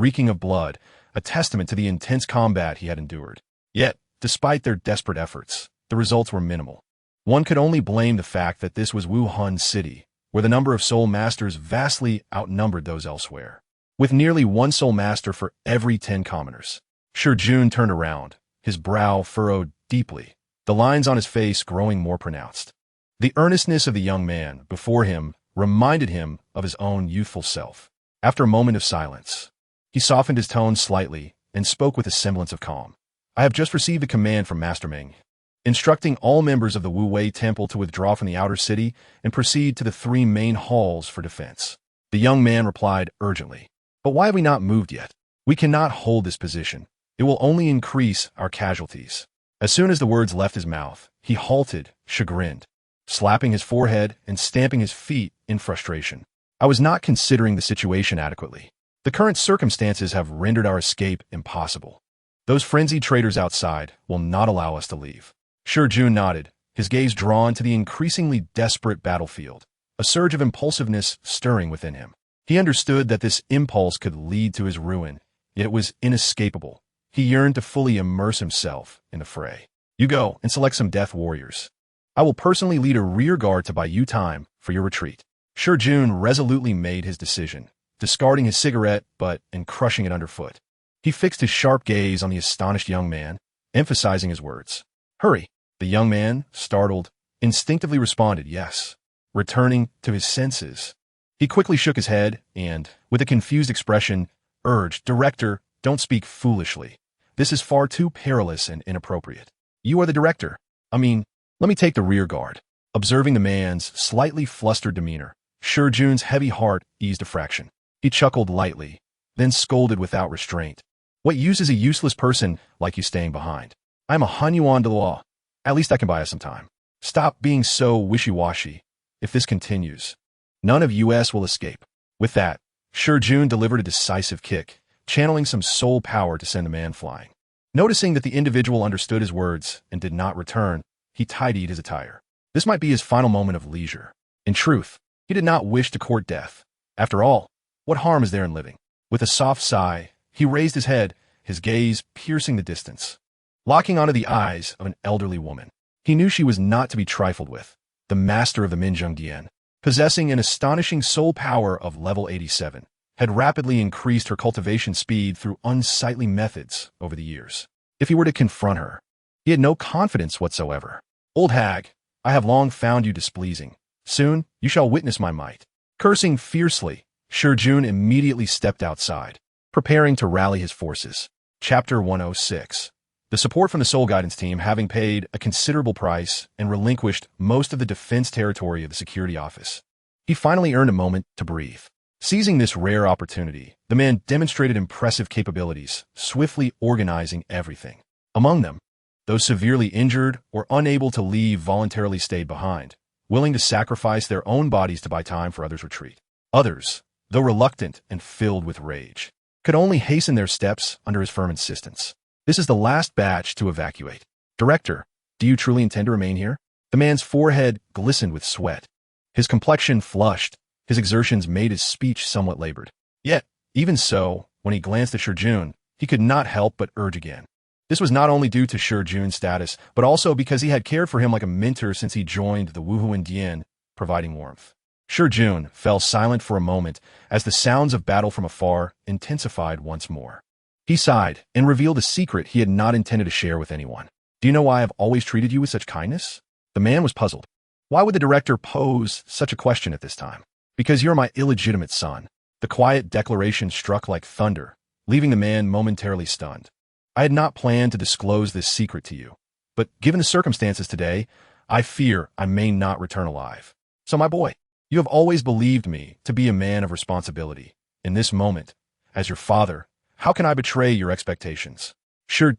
reeking of blood, a testament to the intense combat he had endured. Yet, despite their desperate efforts, the results were minimal. One could only blame the fact that this was Wuhan City, where the number of soul masters vastly outnumbered those elsewhere. With nearly one soul master for every 10 commoners. Shi Jun turned around, his brow furrowed deeply, the lines on his face growing more pronounced. The earnestness of the young man before him reminded him of his own youthful self. After a moment of silence, he softened his tone slightly and spoke with a semblance of calm. I have just received a command from Master Ming, instructing all members of the Wu Wei Temple to withdraw from the outer city and proceed to the 3 main halls for defense. The young man replied urgently, "But why have we not moved yet? We cannot hold this position. It will only increase our casualties." As soon as the words left his mouth, he halted, chagrined, slapping his forehead and stamping his feet in frustration. I was not considering the situation adequately. The current circumstances have rendered our escape impossible. Those frenzied traitors outside will not allow us to leave. Jun nodded, his gaze drawn to the increasingly desperate battlefield, a surge of impulsiveness stirring within him. He understood that this impulse could lead to his ruin, yet it was inescapable. He yearned to fully immerse himself in the fray. "You go and select some death warriors. I will personally lead a rear guard to buy you time for your retreat." Jun resolutely made his decision, discarding his cigarette and crushing it underfoot. He fixed his sharp gaze on the astonished young man, emphasizing his words. "Hurry." The young man, startled, instinctively responded yes, returning to his senses. He quickly shook his head and, with a confused expression, urged, "Director, don't speak foolishly. This is far too perilous and inappropriate. You are the director. Let me take the rear guard." Observing the man's slightly flustered demeanor, Jun's heavy heart eased a fraction. He chuckled lightly, then scolded without restraint. "What use is a useless person like you staying behind? I'm a Han Yuan de law. At least I can buy us some time. Stop being so wishy-washy. If this continues, none of us will escape." With that, Jun delivered a decisive kick, channeling some soul power to send the man flying. Noticing that the individual understood his words and did not return, he tidied his attire. This might be his final moment of leisure. In truth, he did not wish to court death. After all, what harm is there in living? With a soft sigh, he raised his head, his gaze piercing the distance, locking onto the eyes of an elderly woman. He knew she was not to be trifled with. The master of the Minzheng Dian, possessing an astonishing soul power of level 87, had rapidly increased her cultivation speed through unsightly methods over the years. If he were to confront her, he had no confidence whatsoever. "Old hag, I have long found you displeasing. Soon you shall witness my might." Cursing fiercely, Jun immediately stepped outside, preparing to rally his forces. Chapter 106. The support from the Soul Guidance team having paid a considerable price and relinquished most of the defense territory of the security office, he finally earned a moment to breathe. Seizing this rare opportunity, the man demonstrated impressive capabilities, swiftly organizing everything. Among them, those severely injured or unable to leave voluntarily stayed behind, willing to sacrifice their own bodies to buy time for others' retreat. Others, though reluctant and filled with rage, could only hasten their steps under his firm insistence. "This is the last batch to evacuate. Director, do you truly intend to remain here?" The man's forehead glistened with sweat. His complexion flushed. His exertions made his speech somewhat labored. Yet, even so, when he glanced at Jun, he could not help but urge again. This was not only due to Jun's status, but also because he had cared for him like a mentor since he joined the Wuhuan Dian, providing warmth. Jun fell silent for a moment as the sounds of battle from afar intensified once more. He sighed and revealed a secret he had not intended to share with anyone. "Do you know why I have always treated you with such kindness?" The man was puzzled. Why would the director pose such a question at this time? "Because you're my illegitimate son." The quiet declaration struck like thunder, leaving the man momentarily stunned. "I had not planned to disclose this secret to you, but given the circumstances today, I fear I may not return alive. So my boy, you have always believed me to be a man of responsibility. In this moment, as your father, how can I betray your expectations?"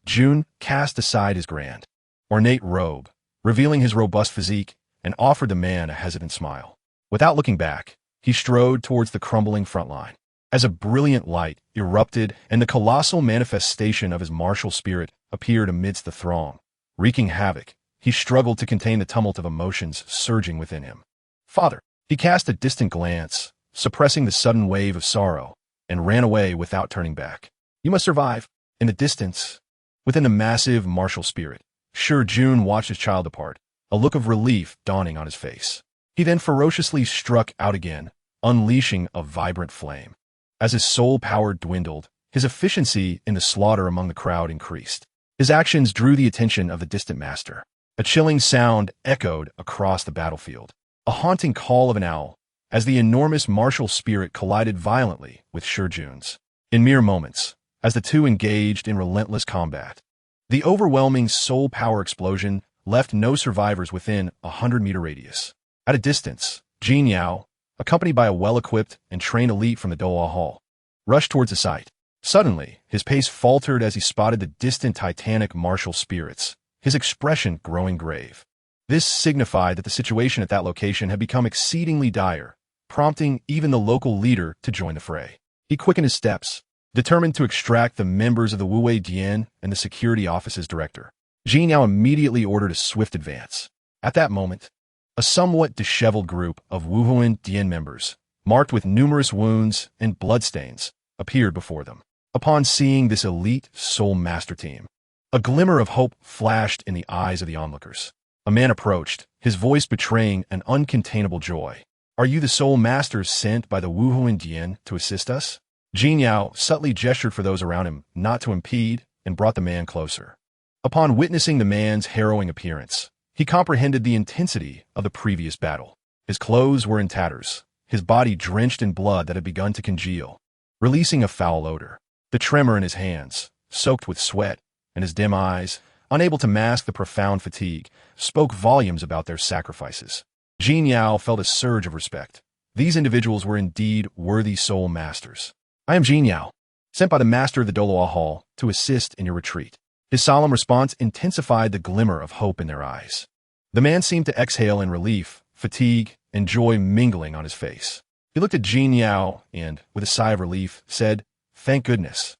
Jun cast aside his grand, ornate robe, revealing his robust physique, and offered the man a hesitant smile. Without looking back, he strode towards the crumbling front line. As a brilliant light erupted and the colossal manifestation of his martial spirit appeared amidst the throng, wreaking havoc, he struggled to contain the tumult of emotions surging within him. "Father!" He cast a distant glance, suppressing the sudden wave of sorrow, and ran away without turning back. "You must survive." In the distance, within the massive martial spirit, Jun watched his child depart, a look of relief dawning on his face. He then ferociously struck out again, unleashing a vibrant flame. As his soul power dwindled, his efficiency in the slaughter among the crowd increased. His actions drew the attention of the distant master. A chilling sound echoed across the battlefield. A haunting call of an owl, as the enormous martial spirit collided violently with Shurjun's. In mere moments, as the two engaged in relentless combat, the overwhelming soul power explosion left no survivors within a 100-meter radius. At a distance, Jin Yao, accompanied by a well-equipped and trained elite from the Doa Hall, rushed towards the site. Suddenly, his pace faltered as he spotted the distant titanic martial spirits, his expression growing grave. This signified that the situation at that location had become exceedingly dire, prompting even the local leader to join the fray. He quickened his steps, determined to extract the members of the Wu Wei Dian and the security office's director. Jin Yao immediately ordered a swift advance. At that moment, a somewhat disheveled group of Wu Huan Dian members, marked with numerous wounds and bloodstains, appeared before them. Upon seeing this elite soul master team, a glimmer of hope flashed in the eyes of the onlookers. A man approached, his voice betraying an uncontainable joy. "Are you the soul masters sent by the Wu Huan Dian to assist us?" Jin Yao subtly gestured for those around him not to impede and brought the man closer. Upon witnessing the man's harrowing appearance, he comprehended the intensity of the previous battle. His clothes were in tatters, his body drenched in blood that had begun to congeal, releasing a foul odor. The tremor in his hands, soaked with sweat, and his dim eyes, unable to mask the profound fatigue, spoke volumes about their sacrifices. Jin Yao felt a surge of respect. These individuals were indeed worthy soul masters. "I am Jin Yao, sent by the master of the Doloa Hall to assist in your retreat." His solemn response intensified the glimmer of hope in their eyes. The man seemed to exhale in relief, fatigue, and joy mingling on his face. He looked at Jin Yao and, with a sigh of relief, said, "Thank goodness.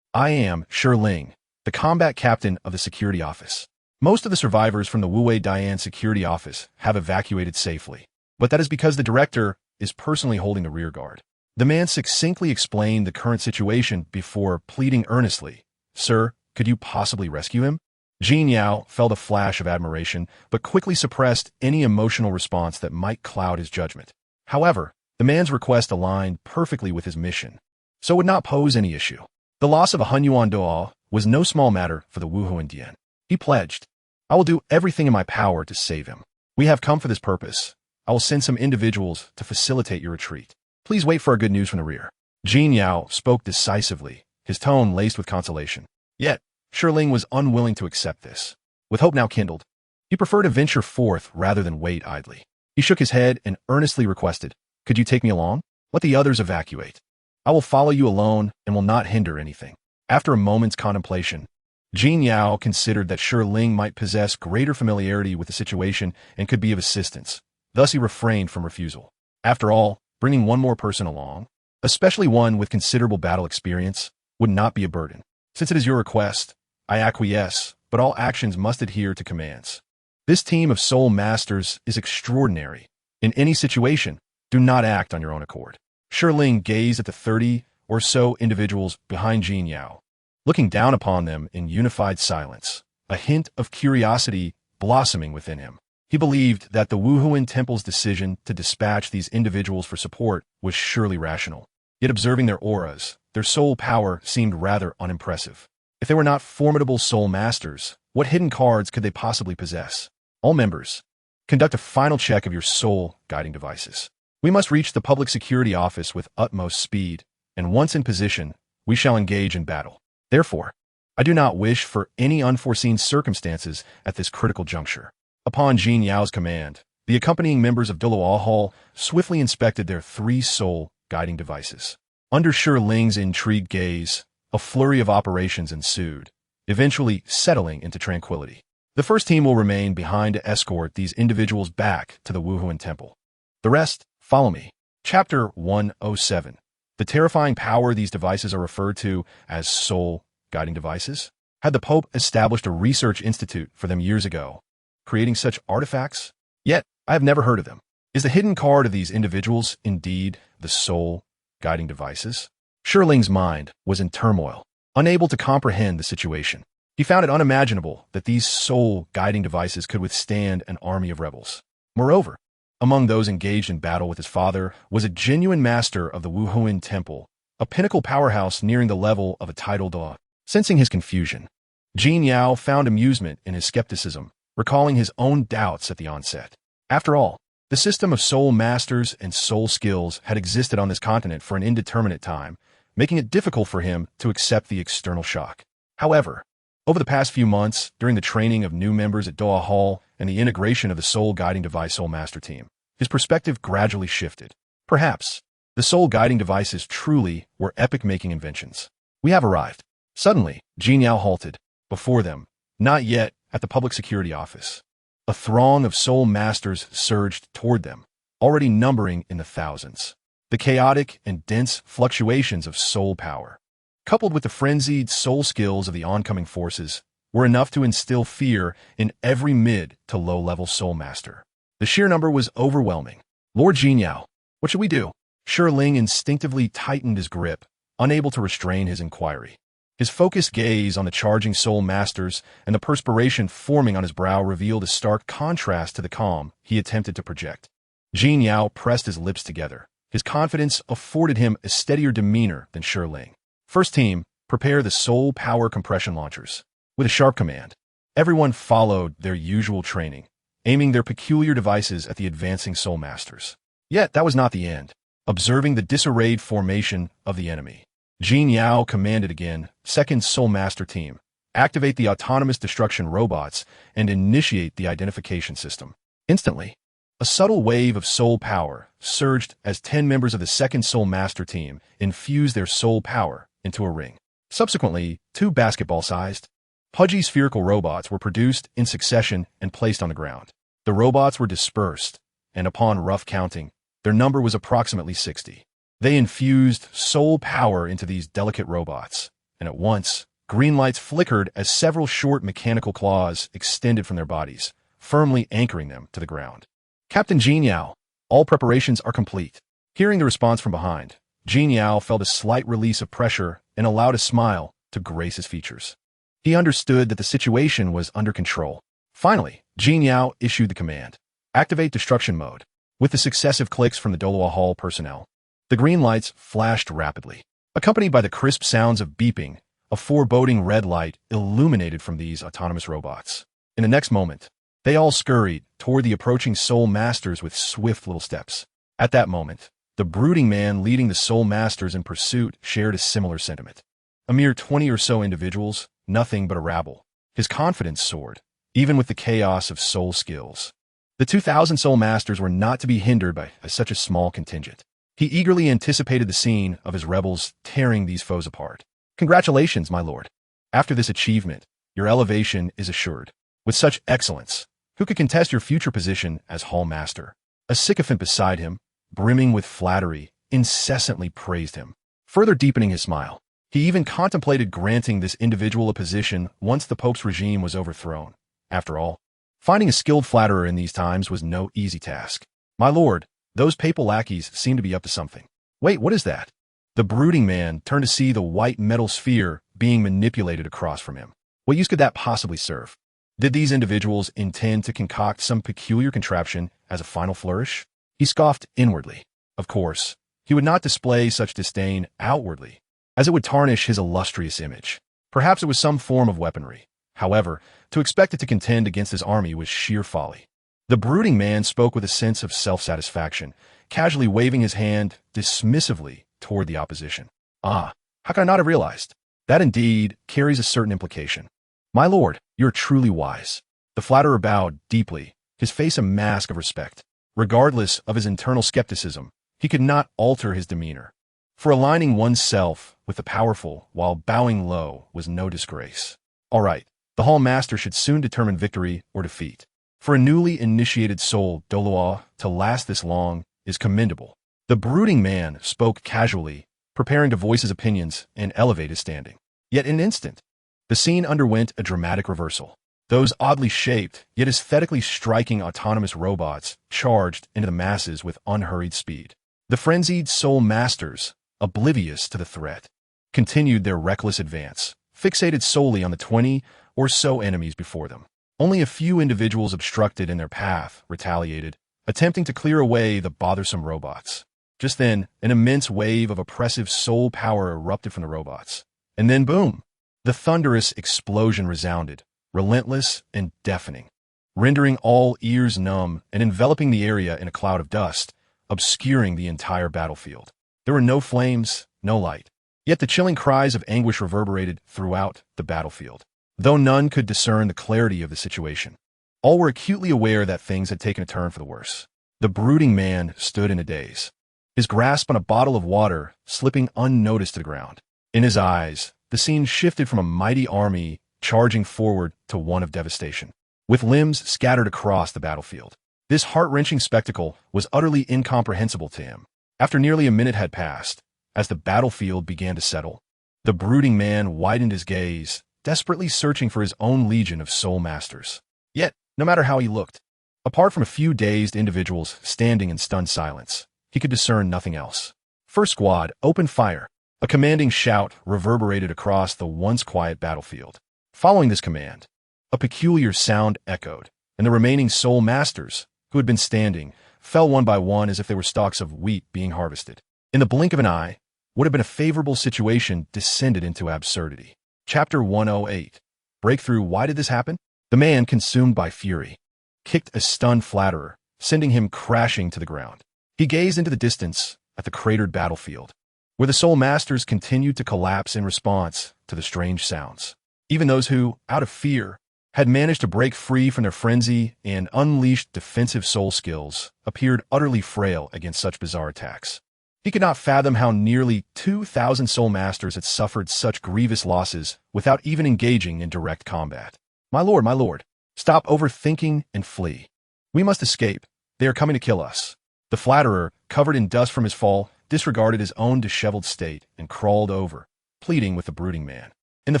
I am Ling, the combat captain of the security office. Most of the survivors from the Wu Wei Dian security office have evacuated safely, but that is because the director is personally holding the rear guard." The man succinctly explained the current situation before pleading earnestly, "Sir, could you possibly rescue him?" Jin Yao felt a flash of admiration, but quickly suppressed any emotional response that might cloud his judgment. However, the man's request aligned perfectly with his mission, so it would not pose any issue. The loss of a Hunyuan Doa was no small matter for the Wu Huan Dian. He pledged, "I will do everything in my power to save him. We have come for this purpose. I will send some individuals to facilitate your retreat. Please wait for our good news from the rear." Jin Yao spoke decisively, his tone laced with consolation. Yet, Ling was unwilling to accept this. With hope now kindled, he preferred to venture forth rather than wait idly. He shook his head and earnestly requested, "Could you take me along? Let the others evacuate. I will follow you alone and will not hinder anything." After a moment's contemplation, Jin Yao considered that Ling might possess greater familiarity with the situation and could be of assistance. Thus he refrained from refusal. After all, bringing one more person along, especially one with considerable battle experience, would not be a burden. "Since it is your request, I acquiesce, but all actions must adhere to commands. This team of soul masters is extraordinary. In any situation, do not act on your own accord." Ling gazed at the 30 or so individuals behind Jin Yao, looking down upon them in unified silence, a hint of curiosity blossoming within him. He believed that the Wu Huan Temple's decision to dispatch these individuals for support was surely rational. Yet observing their auras, their soul power seemed rather unimpressive. If they were not formidable soul masters, what hidden cards could they possibly possess? All members, conduct a final check of your soul guiding devices. We must reach the public security office with utmost speed, and once in position, we shall engage in battle. Therefore, I do not wish for any unforeseen circumstances at this critical juncture. Upon Jin Yao's command, the accompanying members of Doloa Hall swiftly inspected their 3 soul guiding devices. Under Ling's intrigued gaze, a flurry of operations ensued, eventually settling into tranquility. The first team will remain behind to escort these individuals back to the Wu Huan Temple. The rest, follow me. Chapter 107. The terrifying power these devices are referred to as soul guiding devices. Had the Pope established a research institute for them years ago, creating such artifacts? Yet, I have never heard of them. Is the hidden card of these individuals indeed the soul guiding devices? Ling's mind was in turmoil, unable to comprehend the situation. He found it unimaginable that these soul guiding devices could withstand an army of rebels. Moreover, among those engaged in battle with his father was a genuine master of the Wu Huan Temple, a pinnacle powerhouse nearing the level of a tidal dog. Sensing his confusion, Jin Yao found amusement in his skepticism, recalling his own doubts at the onset. After all, The system of soul masters and soul skills had existed on this continent for an indeterminate time, making it difficult for him to accept the external shock. However, over the past few months, during the training of new members at Doha Hall and the integration of the Soul Guiding Device Soul Master team, his perspective gradually shifted. Perhaps, the Soul Guiding Devices truly were epic-making inventions. We have arrived. Suddenly, Jin Yao halted. Before them, not yet at the public security office. A throng of soul masters surged toward them, already numbering in the thousands. The chaotic and dense fluctuations of soul power, coupled with the frenzied soul skills of the oncoming forces, were enough to instill fear in every mid to low-level soul master. The sheer number was overwhelming. Lord Jin Yao, what should we do? Shi Ling instinctively tightened his grip, unable to restrain his inquiry. His focused gaze on the charging soul masters and the perspiration forming on his brow revealed a stark contrast to the calm he attempted to project. Jin Yao pressed his lips together. His confidence afforded him a steadier demeanor than Shi Ling. First team, prepare the soul power compression launchers. With a sharp command, everyone followed their usual training, aiming their peculiar devices at the advancing soul masters. Yet that was not the end. Observing the disarrayed formation of the enemy, Jin Yao commanded again, Second Soul Master Team, activate the autonomous destruction robots and initiate the identification system. Instantly, a subtle wave of soul power surged as 10 members of the Second Soul Master Team infused their soul power into a ring. Subsequently, 2 basketball-sized, pudgy spherical robots were produced in succession and placed on the ground. The robots were dispersed, and upon rough counting, their number was approximately 60. They infused soul power into these delicate robots, and at once, green lights flickered as several short mechanical claws extended from their bodies, firmly anchoring them to the ground. Captain Jin Yao, all preparations are complete. Hearing the response from behind, Jin Yao felt a slight release of pressure and allowed a smile to grace his features. He understood that the situation was under control. Finally, Jin Yao issued the command, activate destruction mode. With the successive clicks from the Doha Hall personnel, the green lights flashed rapidly. Accompanied by the crisp sounds of beeping, a foreboding red light illuminated from these autonomous robots. In the next moment, they all scurried toward the approaching soul masters with swift little steps. At that moment, the brooding man leading the soul masters in pursuit shared a similar sentiment. A mere 20 or so individuals, nothing but a rabble. His confidence soared, even with the chaos of soul skills. The 2,000 soul masters were not to be hindered by such a small contingent. He eagerly anticipated the scene of his rebels tearing these foes apart. Congratulations, my lord. After this achievement, your elevation is assured. With such excellence, who could contest your future position as Hall Master? A sycophant beside him, brimming with flattery, incessantly praised him, further deepening his smile. He even contemplated granting this individual a position once the Pope's regime was overthrown. After all, finding a skilled flatterer in these times was no easy task. My lord, those papal lackeys seem to be up to something. Wait, what is that? The brooding man turned to see the white metal sphere being manipulated across from him. What use could that possibly serve? Did these individuals intend to concoct some peculiar contraption as a final flourish? He scoffed inwardly. Of course, he would not display such disdain outwardly, as it would tarnish his illustrious image. Perhaps it was some form of weaponry. However, to expect it to contend against his army was sheer folly. The brooding man spoke with a sense of self-satisfaction, casually waving his hand dismissively toward the opposition. Ah, how could I not have realized? That indeed carries a certain implication. My lord, you are truly wise. The flatterer bowed deeply, his face a mask of respect. Regardless of his internal skepticism, he could not alter his demeanor. For aligning oneself with the powerful while bowing low was no disgrace. All right, the Hall Master should soon determine victory or defeat. For a newly initiated soul Doloa to last this long is commendable. The brooding man spoke casually, preparing to voice his opinions and elevate his standing. Yet in an instant, the scene underwent a dramatic reversal. Those oddly shaped, yet aesthetically striking autonomous robots charged into the masses with unhurried speed. The frenzied soul masters, oblivious to the threat, continued their reckless advance, fixated solely on the 20 or so enemies before them. Only a few individuals obstructed in their path, retaliated, attempting to clear away the bothersome robots. Just then, an immense wave of oppressive soul power erupted from the robots. And then boom! The thunderous explosion resounded, relentless and deafening. rendering all ears numb and enveloping the area in a cloud of dust, obscuring the entire battlefield. There were no flames, no light. Yet the chilling cries of anguish reverberated throughout the battlefield. Though none could discern the clarity of the situation, all were acutely aware that things had taken a turn for the worse. The brooding man stood in a daze, his grasp on a bottle of water slipping unnoticed to the ground. In his eyes, the scene shifted from a mighty army charging forward to one of devastation, with limbs scattered across the battlefield. This heart-wrenching spectacle was utterly incomprehensible to him. After nearly a minute had passed, as the battlefield began to settle, the brooding man widened his gaze, desperately searching for his own legion of soul masters. Yet, no matter how he looked, apart from a few dazed individuals standing in stunned silence, he could discern nothing else. First squad, open fire. A commanding shout reverberated across the once quiet battlefield. Following this command, a peculiar sound echoed, and the remaining soul masters, who had been standing, fell one by one as if they were stalks of wheat being harvested. In the blink of an eye, what had been a favorable situation descended into absurdity. Chapter 108. Breakthrough. Why did this happen? The man, consumed by fury, kicked a stunned flatterer, sending him crashing to the ground. He gazed into the distance at the cratered battlefield, where the soul masters continued to collapse in response to the strange sounds. Even those who, out of fear, had managed to break free from their frenzy and unleashed defensive soul skills, appeared utterly frail against such bizarre attacks. He could not fathom how nearly 2,000 soul masters had suffered such grievous losses without even engaging in direct combat. My lord, stop overthinking and flee. We must escape. They are coming to kill us." The flatterer, covered in dust from his fall, disregarded his own disheveled state and crawled over, pleading with the brooding man. In the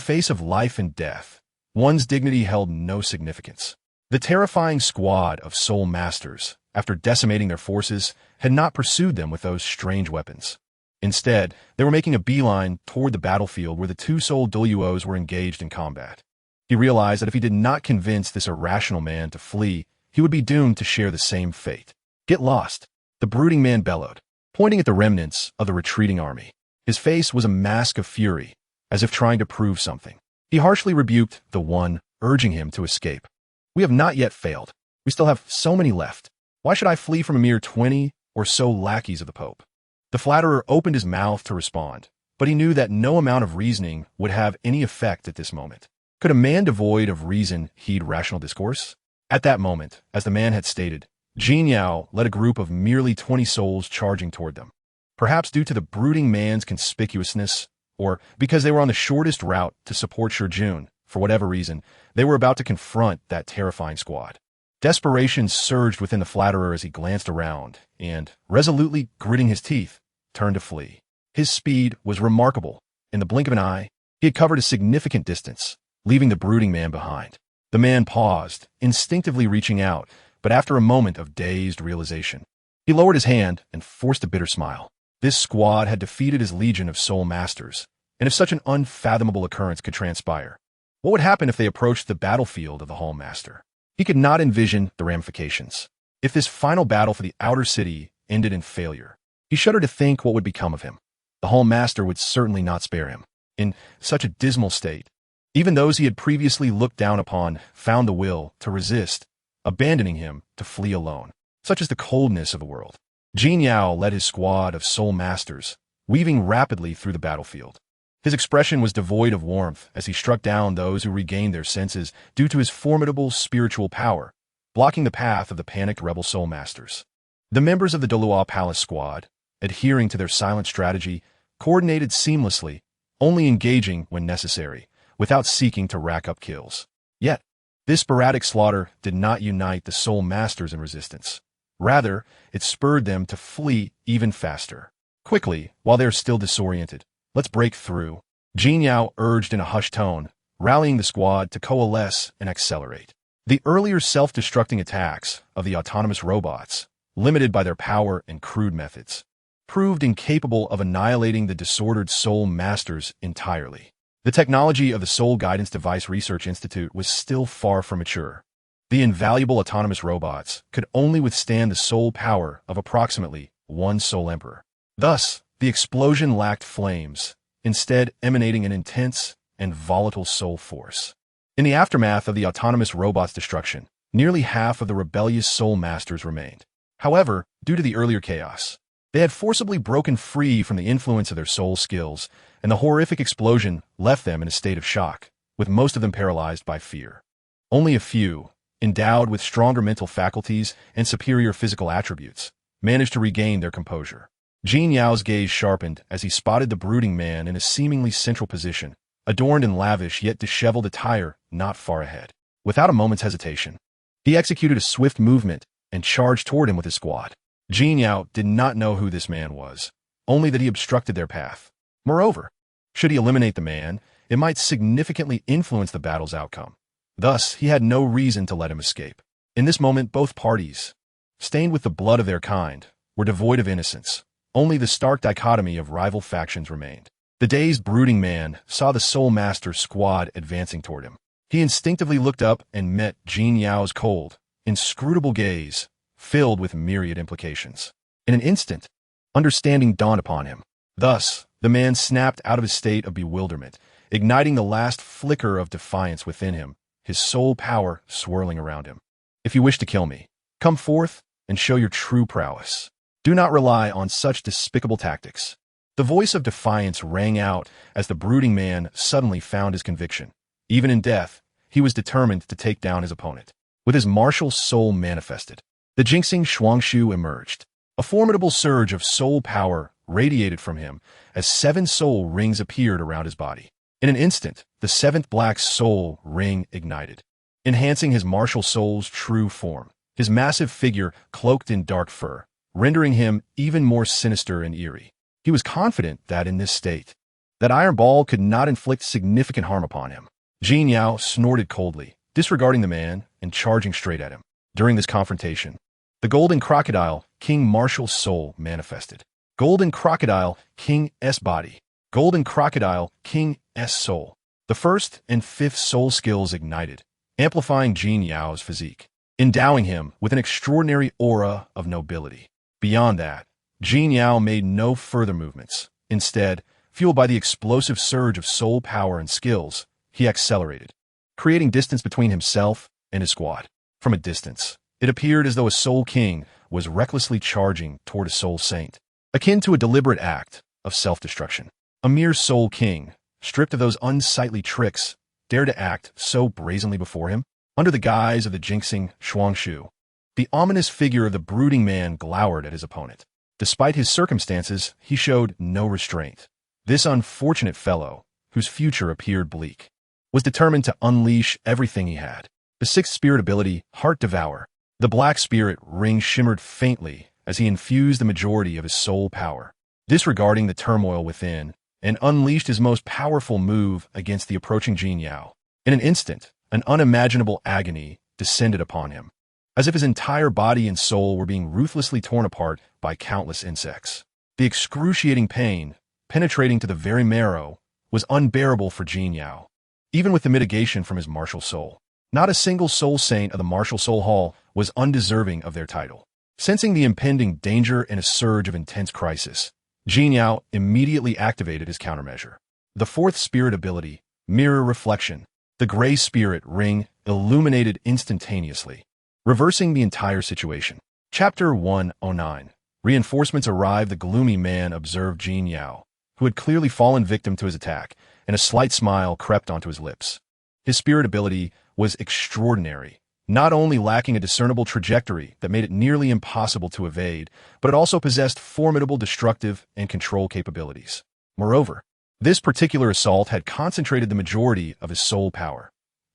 face of life and death, one's dignity held no significance. The terrifying squad of soul masters, after decimating their forces, had not pursued them with those strange weapons. Instead, they were making a beeline toward the battlefield where the two soul WOs were engaged in combat. He realized that if he did not convince this irrational man to flee, he would be doomed to share the same fate. "Get lost," the brooding man bellowed, pointing at the remnants of the retreating army. His face was a mask of fury, as if trying to prove something. He harshly rebuked the one urging him to escape. "We have not yet failed. We still have so many left. Why should I flee from a mere 20 or so lackeys of the Pope?" The flatterer opened his mouth to respond, but he knew that no amount of reasoning would have any effect at this moment. Could a man devoid of reason heed rational discourse? At that moment, as the man had stated, Jin Yao led a group of merely 20 souls charging toward them. Perhaps due to the brooding man's conspicuousness, or because they were on the shortest route to support Shijun, for whatever reason, they were about to confront that terrifying squad. Desperation surged within the flatterer as he glanced around and, resolutely gritting his teeth, turned to flee. His speed was remarkable. In the blink of an eye, he had covered a significant distance, leaving the brooding man behind. The man paused, instinctively reaching out, but after a moment of dazed realization, he lowered his hand and forced a bitter smile. This squad had defeated his legion of soul masters, and if such an unfathomable occurrence could transpire, what would happen if they approached the battlefield of the Hall Master? He could not envision the ramifications. If this final battle for the outer city ended in failure, he shuddered to think what would become of him. The Hall Master would certainly not spare him. In such a dismal state, even those he had previously looked down upon found the will to resist, abandoning him to flee alone. Such is the coldness of the world. Jin Yao led his squad of soul masters, weaving rapidly through the battlefield. His expression was devoid of warmth as he struck down those who regained their senses due to his formidable spiritual power, blocking the path of the panicked rebel soul masters. The members of the Dolua Palace squad, adhering to their silent strategy, coordinated seamlessly, only engaging when necessary, without seeking to rack up kills. Yet, this sporadic slaughter did not unite the soul masters in resistance. Rather, it spurred them to flee even faster. Quickly, while they are still disoriented, let's break through, Jin Yao urged in a hushed tone, rallying the squad to coalesce and accelerate. The earlier self-destructing attacks of the autonomous robots, limited by their power and crude methods, proved incapable of annihilating the disordered soul masters entirely. The technology of the Soul Guidance Device Research Institute was still far from mature. The invaluable autonomous robots could only withstand the soul power of approximately one soul emperor. Thus, the explosion lacked flames, instead emanating an intense and volatile soul force. In the aftermath of the autonomous robot's destruction, Nearly half of the rebellious soul masters remained. However, due to the earlier chaos, they had forcibly broken free from the influence of their soul skills, and the horrific explosion left them in a state of shock, with most of them paralyzed by fear. Only a few, endowed with stronger mental faculties and superior physical attributes, managed to regain their composure. Jin Yao's gaze sharpened as he spotted the brooding man in a seemingly central position, adorned in lavish yet disheveled attire not far ahead. Without a moment's hesitation, he executed a swift movement and charged toward him with his squad. Jin Yao did not know who this man was, only that he obstructed their path. Moreover, should he eliminate the man, it might significantly influence the battle's outcome. Thus, he had no reason to let him escape. In this moment, both parties, stained with the blood of their kind, were devoid of innocence. Only the stark dichotomy of rival factions remained. The dazed, brooding man saw the Soul Master's squad advancing toward him. He instinctively looked up and met Jin Yao's cold, inscrutable gaze, filled with myriad implications. In an instant, understanding dawned upon him. Thus, the man snapped out of his state of bewilderment, igniting the last flicker of defiance within him, his soul power swirling around him. If you wish to kill me, come forth and show your true prowess. Do not rely on such despicable tactics. The voice of defiance rang out as the brooding man suddenly found his conviction. Even in death, he was determined to take down his opponent. With his martial soul manifested, the Jinxing Shuangshu emerged. A formidable surge of soul power radiated from him as 7 soul rings appeared around his body. In an instant, the 7th black soul ring ignited, enhancing his martial soul's true form. His massive figure cloaked in dark fur, rendering him even more sinister and eerie. He was confident that in this state, that iron ball could not inflict significant harm upon him. Jin Yao snorted coldly, disregarding the man and charging straight at him. During this confrontation, the Golden Crocodile King Martial Soul manifested. Golden Crocodile King S Body. Golden Crocodile King S Soul. The 1st and 5th soul skills ignited, amplifying Jin Yao's physique, endowing him with an extraordinary aura of nobility. Beyond that, Jin Yao made no further movements. Instead, fueled by the explosive surge of soul power and skills, he accelerated, creating distance between himself and his squad. From a distance, it appeared as though a Soul King was recklessly charging toward a Soul Saint, akin to a deliberate act of self-destruction. A mere Soul King, stripped of those unsightly tricks, dared to act so brazenly before him? Under the guise of the Jinxing Shuangshu, the ominous figure of the brooding man glowered at his opponent. Despite his circumstances, he showed no restraint. This unfortunate fellow, whose future appeared bleak, was determined to unleash everything he had. The 6th spirit ability, Heart Devour. The black spirit ring shimmered faintly as he infused the majority of his soul power, disregarding the turmoil within, and unleashed his most powerful move against the approaching Jin Yao. In an instant, an unimaginable agony descended upon him, as if his entire body and soul were being ruthlessly torn apart by countless insects. The excruciating pain, penetrating to the very marrow, was unbearable for Jin Yao, even with the mitigation from his martial soul. Not a single soul saint of the Martial Soul Hall was undeserving of their title. Sensing the impending danger and a surge of intense crisis, Jin Yao immediately activated his countermeasure. The 4th spirit ability, Mirror Reflection. The gray spirit ring illuminated instantaneously, reversing the entire situation. Chapter 109. Reinforcements arrived. The gloomy man observed Jin Yao, who had clearly fallen victim to his attack, and a slight smile crept onto his lips. His spirit ability was extraordinary, not only lacking a discernible trajectory that made it nearly impossible to evade, but it also possessed formidable destructive and control capabilities. Moreover, this particular assault had concentrated the majority of his soul power.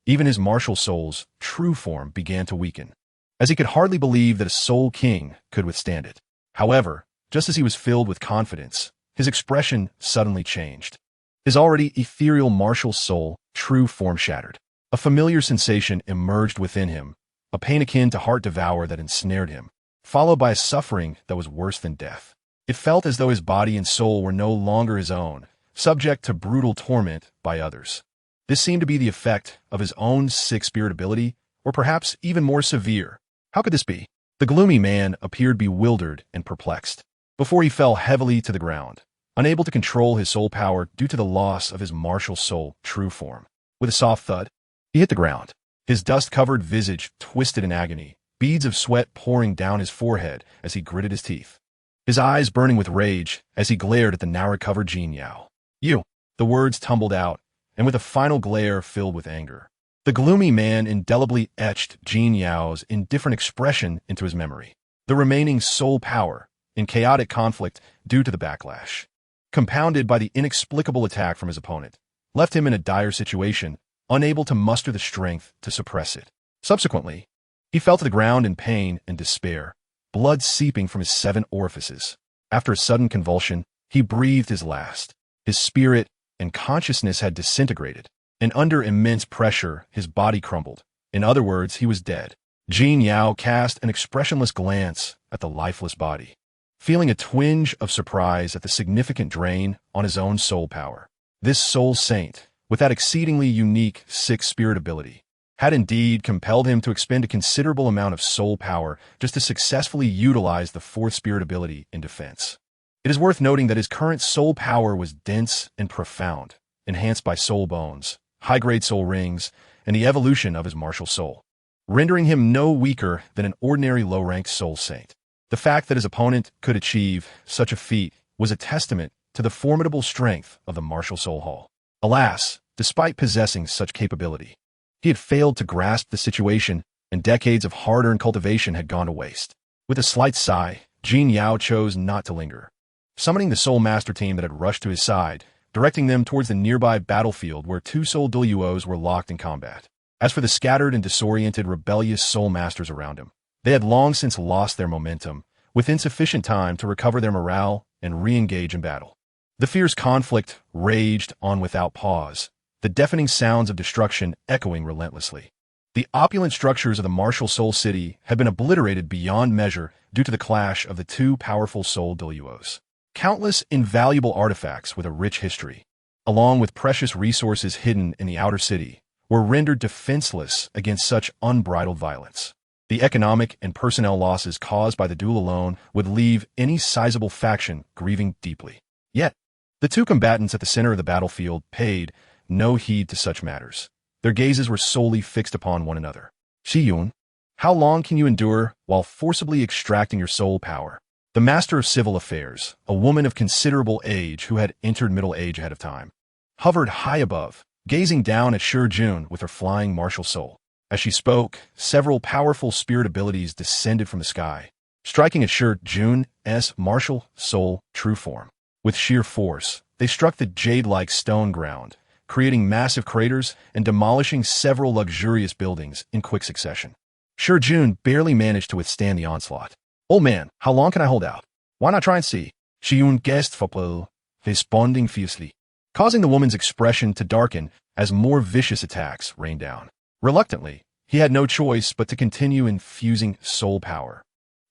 Even his martial soul's true form began to weaken, as he could hardly believe that a Soul King could withstand it. However, just as he was filled with confidence, his expression suddenly changed. His already ethereal martial soul true form shattered. A familiar sensation emerged within him, a pain akin to Heart Devour that ensnared him, followed by a suffering that was worse than death. It felt as though his body and soul were no longer his own, subject to brutal torment by others. This seemed to be the effect of his own 6th spirit ability, or perhaps even more severe. How could this be? The gloomy man appeared bewildered and perplexed, before he fell heavily to the ground, unable to control his soul power due to the loss of his martial soul true form. With a soft thud, he hit the ground, his dust-covered visage twisted in agony, beads of sweat pouring down his forehead as he gritted his teeth. His eyes burning with rage as he glared at the now-recovered Jin Yao. "You!" The words tumbled out, and with a final glare filled with anger. The gloomy man indelibly etched Jin Yao's indifferent expression into his memory. The remaining soul power, in chaotic conflict due to the backlash, compounded by the inexplicable attack from his opponent, left him in a dire situation, unable to muster the strength to suppress it. Subsequently, he fell to the ground in pain and despair, blood seeping from his 7 orifices. After a sudden convulsion, he breathed his last. His spirit and consciousness had disintegrated, and under immense pressure, his body crumbled. In other words, he was dead. Jin Yao cast an expressionless glance at the lifeless body, feeling a twinge of surprise at the significant drain on his own soul power. This soul saint, with that exceedingly unique 6th spirit ability, had indeed compelled him to expend a considerable amount of soul power just to successfully utilize the 4th spirit ability in defense. It is worth noting that his current soul power was dense and profound, enhanced by soul bones, high-grade soul rings, and the evolution of his martial soul, rendering him no weaker than an ordinary low-ranked soul saint. The fact that his opponent could achieve such a feat was a testament to the formidable strength of the martial soul hall. Alas, despite possessing such capability, he had failed to grasp the situation, and decades of hard-earned cultivation had gone to waste. With a slight sigh, Jin Yao chose not to linger. Summoning the Soul Master team that had rushed to his side, directing them towards the nearby battlefield where 2 Soul Duos were locked in combat. As for the scattered and disoriented rebellious Soul Masters around him, they had long since lost their momentum, with insufficient time to recover their morale and re-engage in battle. The fierce conflict raged on without pause, the deafening sounds of destruction echoing relentlessly. The opulent structures of the martial Soul City had been obliterated beyond measure due to the clash of the 2 powerful Soul Duos. Countless invaluable artifacts with a rich history, along with precious resources hidden in the outer city, were rendered defenseless against such unbridled violence. The economic and personnel losses caused by the duel alone would leave any sizable faction grieving deeply. Yet, the 2 combatants at the center of the battlefield paid no heed to such matters. Their gazes were solely fixed upon one another. Shiyun, how long can you endure while forcibly extracting your soul power? The Master of Civil Affairs, a woman of considerable age who had entered middle age ahead of time, hovered high above, gazing down at Shi Jun with her flying martial soul. As she spoke, several powerful spirit abilities descended from the sky, striking at Shi Jun's martial soul true form. With sheer force, they struck the jade-like stone ground, creating massive craters and demolishing several luxurious buildings in quick succession. Shi Jun barely managed to withstand the onslaught. "Old man, how long can I hold out? Why not try and see?" Shiyun guessed for responding fiercely, causing the woman's expression to darken as more vicious attacks rained down. Reluctantly, he had no choice but to continue infusing soul power,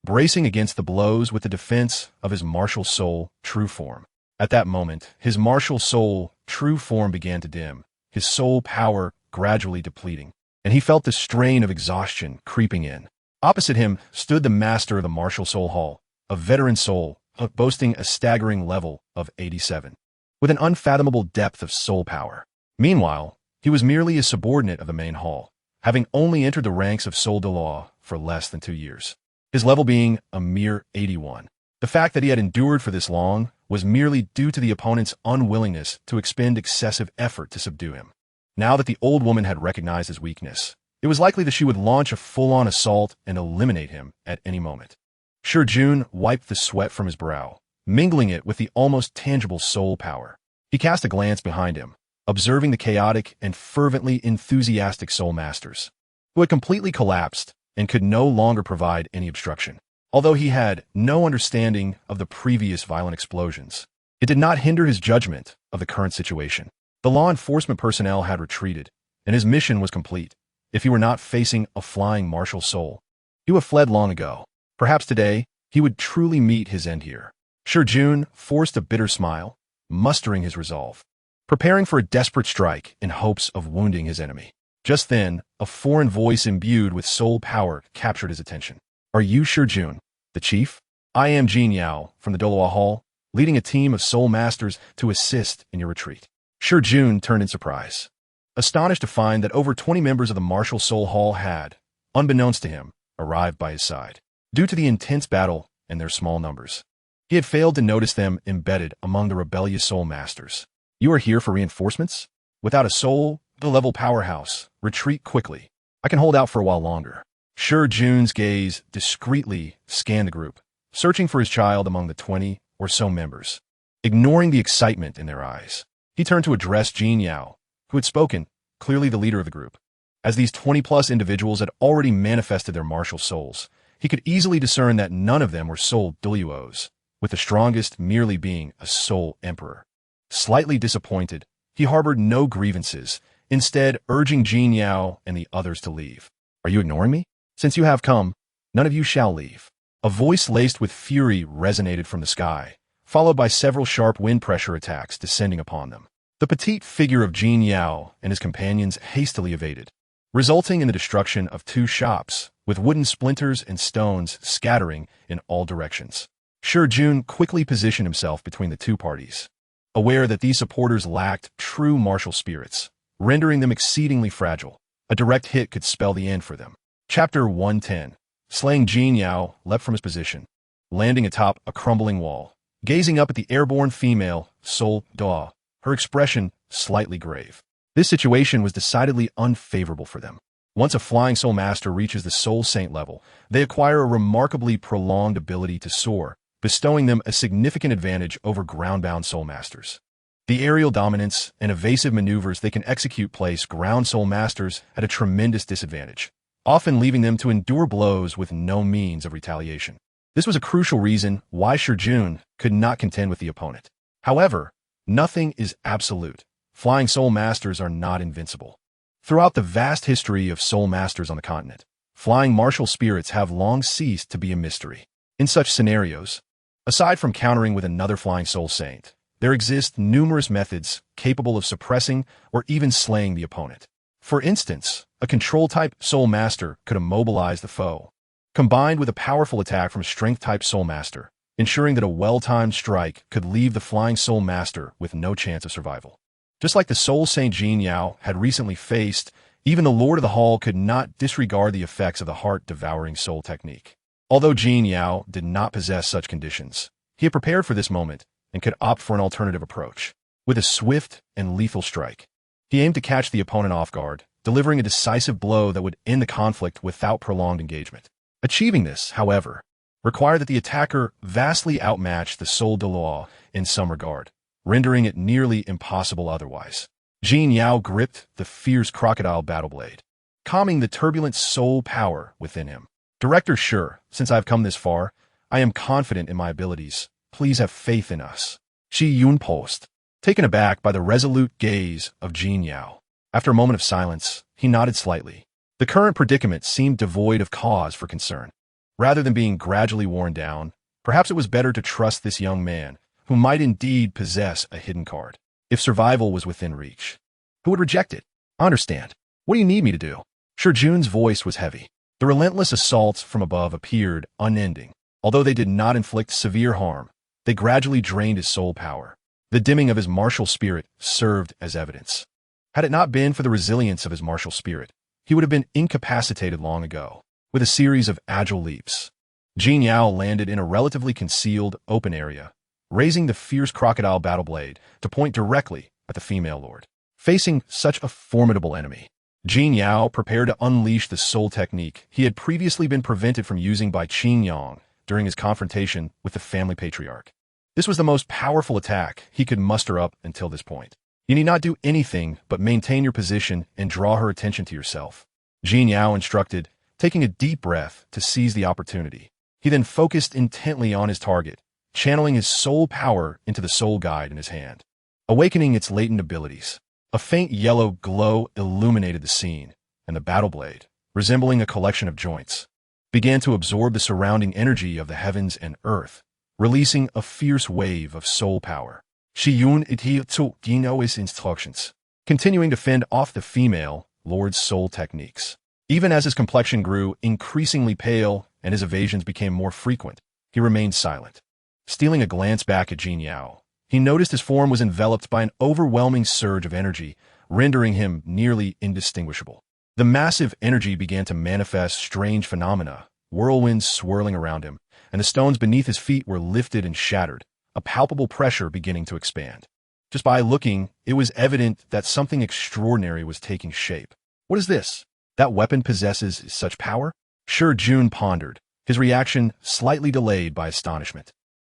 bracing against the blows with the defense of his martial soul true form. At that moment, his martial soul true form began to dim, his soul power gradually depleting, and he felt the strain of exhaustion creeping in. Opposite him stood the master of the martial soul hall, a veteran soul, boasting a staggering level of 87, with an unfathomable depth of soul power. Meanwhile, he was merely a subordinate of the main hall, having only entered the ranks of Soul de Law for less than 2 years, his level being a mere 81. The fact that he had endured for this long was merely due to the opponent's unwillingness to expend excessive effort to subdue him. Now that the old woman had recognized his weakness, it was likely that she would launch a full-on assault and eliminate him at any moment. Shi Jun wiped the sweat from his brow, mingling it with the almost tangible soul power. He cast a glance behind him, observing the chaotic and fervently enthusiastic Soul Masters, who had completely collapsed and could no longer provide any obstruction. Although he had no understanding of the previous violent explosions, it did not hinder his judgment of the current situation. The law enforcement personnel had retreated, and his mission was complete. If he were not facing a flying martial soul, he would have fled long ago. Perhaps today, he would truly meet his end here. Shi Jun forced a bitter smile, mustering his resolve, preparing for a desperate strike in hopes of wounding his enemy. Just then, a foreign voice imbued with soul power captured his attention. "Are you Shi Jun, the chief? I am Jin Yao from the Doloa Hall, leading a team of Soul Masters to assist in your retreat." Shi Jun turned in surprise. astonished to find that over 20 members of the martial soul hall had, unbeknownst to him, arrived by his side. Due to the intense battle and their small numbers, he had failed to notice them embedded among the rebellious soul masters. You are here for reinforcements? Without a soul, the level powerhouse, retreat quickly. I can hold out for a while longer. Sure Jun's gaze discreetly scanned the group, searching for his child among the 20 or so members. Ignoring the excitement in their eyes, he turned to address Jin Yao, who had spoken, clearly the leader of the group. As these 20-plus individuals had already manifested their martial souls, he could easily discern that none of them were soul Duos, with the strongest merely being a soul emperor. Slightly disappointed, he harbored no grievances, instead urging Jin Yao and the others to leave. Are you ignoring me? Since you have come, none of you shall leave. A voice laced with fury resonated from the sky, followed by several sharp wind pressure attacks descending upon them. The petite figure of Jin Yao and his companions hastily evaded, resulting in the destruction of 2 shops, with wooden splinters and stones scattering in all directions. Sure Jun quickly positioned himself between the 2 parties, aware that these supporters lacked true martial spirits, rendering them exceedingly fragile. A direct hit could spell the end for them. Chapter 110. Slaying Jin Yao leapt from his position, landing atop a crumbling wall, gazing up at the airborne female, SoloedEvil, her expression slightly grave. This situation was decidedly unfavorable for them. Once a flying soul master reaches the soul saint level, they acquire a remarkably prolonged ability to soar, bestowing them a significant advantage over ground-bound soul masters. The aerial dominance and evasive maneuvers they can execute place ground soul masters at a tremendous disadvantage, often leaving them to endure blows with no means of retaliation. This was a crucial reason why Sure Jun could not contend with the opponent. However, nothing is absolute. Flying soul masters are not invincible. Throughout the vast history of soul masters on the continent, flying martial spirits have long ceased to be a mystery. In such scenarios, aside from countering with another flying soul saint, there exist numerous methods capable of suppressing or even slaying the opponent. For instance, a control-type soul master could immobilize the foe, combined with a powerful attack from a strength-type soul master, ensuring that a well-timed strike could leave the flying soul master with no chance of survival. Just like the soul saint Jin Yao had recently faced, even the Lord of the Hall could not disregard the effects of the heart-devouring soul technique. Although Jin Yao did not possess such conditions, he had prepared for this moment and could opt for an alternative approach. With a swift and lethal strike, he aimed to catch the opponent off guard, delivering a decisive blow that would end the conflict without prolonged engagement. Achieving this, however, required that the attacker vastly outmatch the SoloedEvil in some regard, rendering it nearly impossible otherwise. Jin Yao gripped the fierce crocodile battle blade, calming the turbulent soul power within him. Director Sure, since I've come this far, I am confident in my abilities. Please have faith in us. Shi Yun posed, taken aback by the resolute gaze of Jin Yao. After a moment of silence, he nodded slightly. The current predicament seemed devoid of cause for concern. Rather than being gradually worn down, perhaps it was better to trust this young man, who might indeed possess a hidden card. If survival was within reach, who would reject it? I understand. What do you need me to do? Sure Jun's voice was heavy. The relentless assaults from above appeared unending. Although they did not inflict severe harm, they gradually drained his soul power. The dimming of his martial spirit served as evidence. Had it not been for the resilience of his martial spirit, he would have been incapacitated long ago. With a series of agile leaps, Jin Yao landed in a relatively concealed, open area, raising the fierce crocodile battle blade to point directly at the female lord. Facing such a formidable enemy, Jin Yao prepared to unleash the soul technique he had previously been prevented from using by Qin Yang during his confrontation with the family patriarch. This was the most powerful attack he could muster up until this point. You need not do anything but maintain your position and draw her attention to yourself, Jin Yao instructed, taking a deep breath to seize the opportunity. He then focused intently on his target, channeling his soul power into the soul guide in his hand, awakening its latent abilities. A faint yellow glow illuminated the scene, and the battle blade, resembling a collection of joints, began to absorb the surrounding energy of the heavens and earth, releasing a fierce wave of soul power. Shi Yun iti Dino his instructions, continuing to fend off the female lord's soul techniques. Even as his complexion grew increasingly pale and his evasions became more frequent, he remained silent. Stealing a glance back at Jin Yao, he noticed his form was enveloped by an overwhelming surge of energy, rendering him nearly indistinguishable. The massive energy began to manifest strange phenomena, whirlwinds swirling around him, and the stones beneath his feet were lifted and shattered, a palpable pressure beginning to expand. Just by looking, it was evident that something extraordinary was taking shape. What is this? That weapon possesses such power? Sure, Jun pondered, his reaction slightly delayed by astonishment,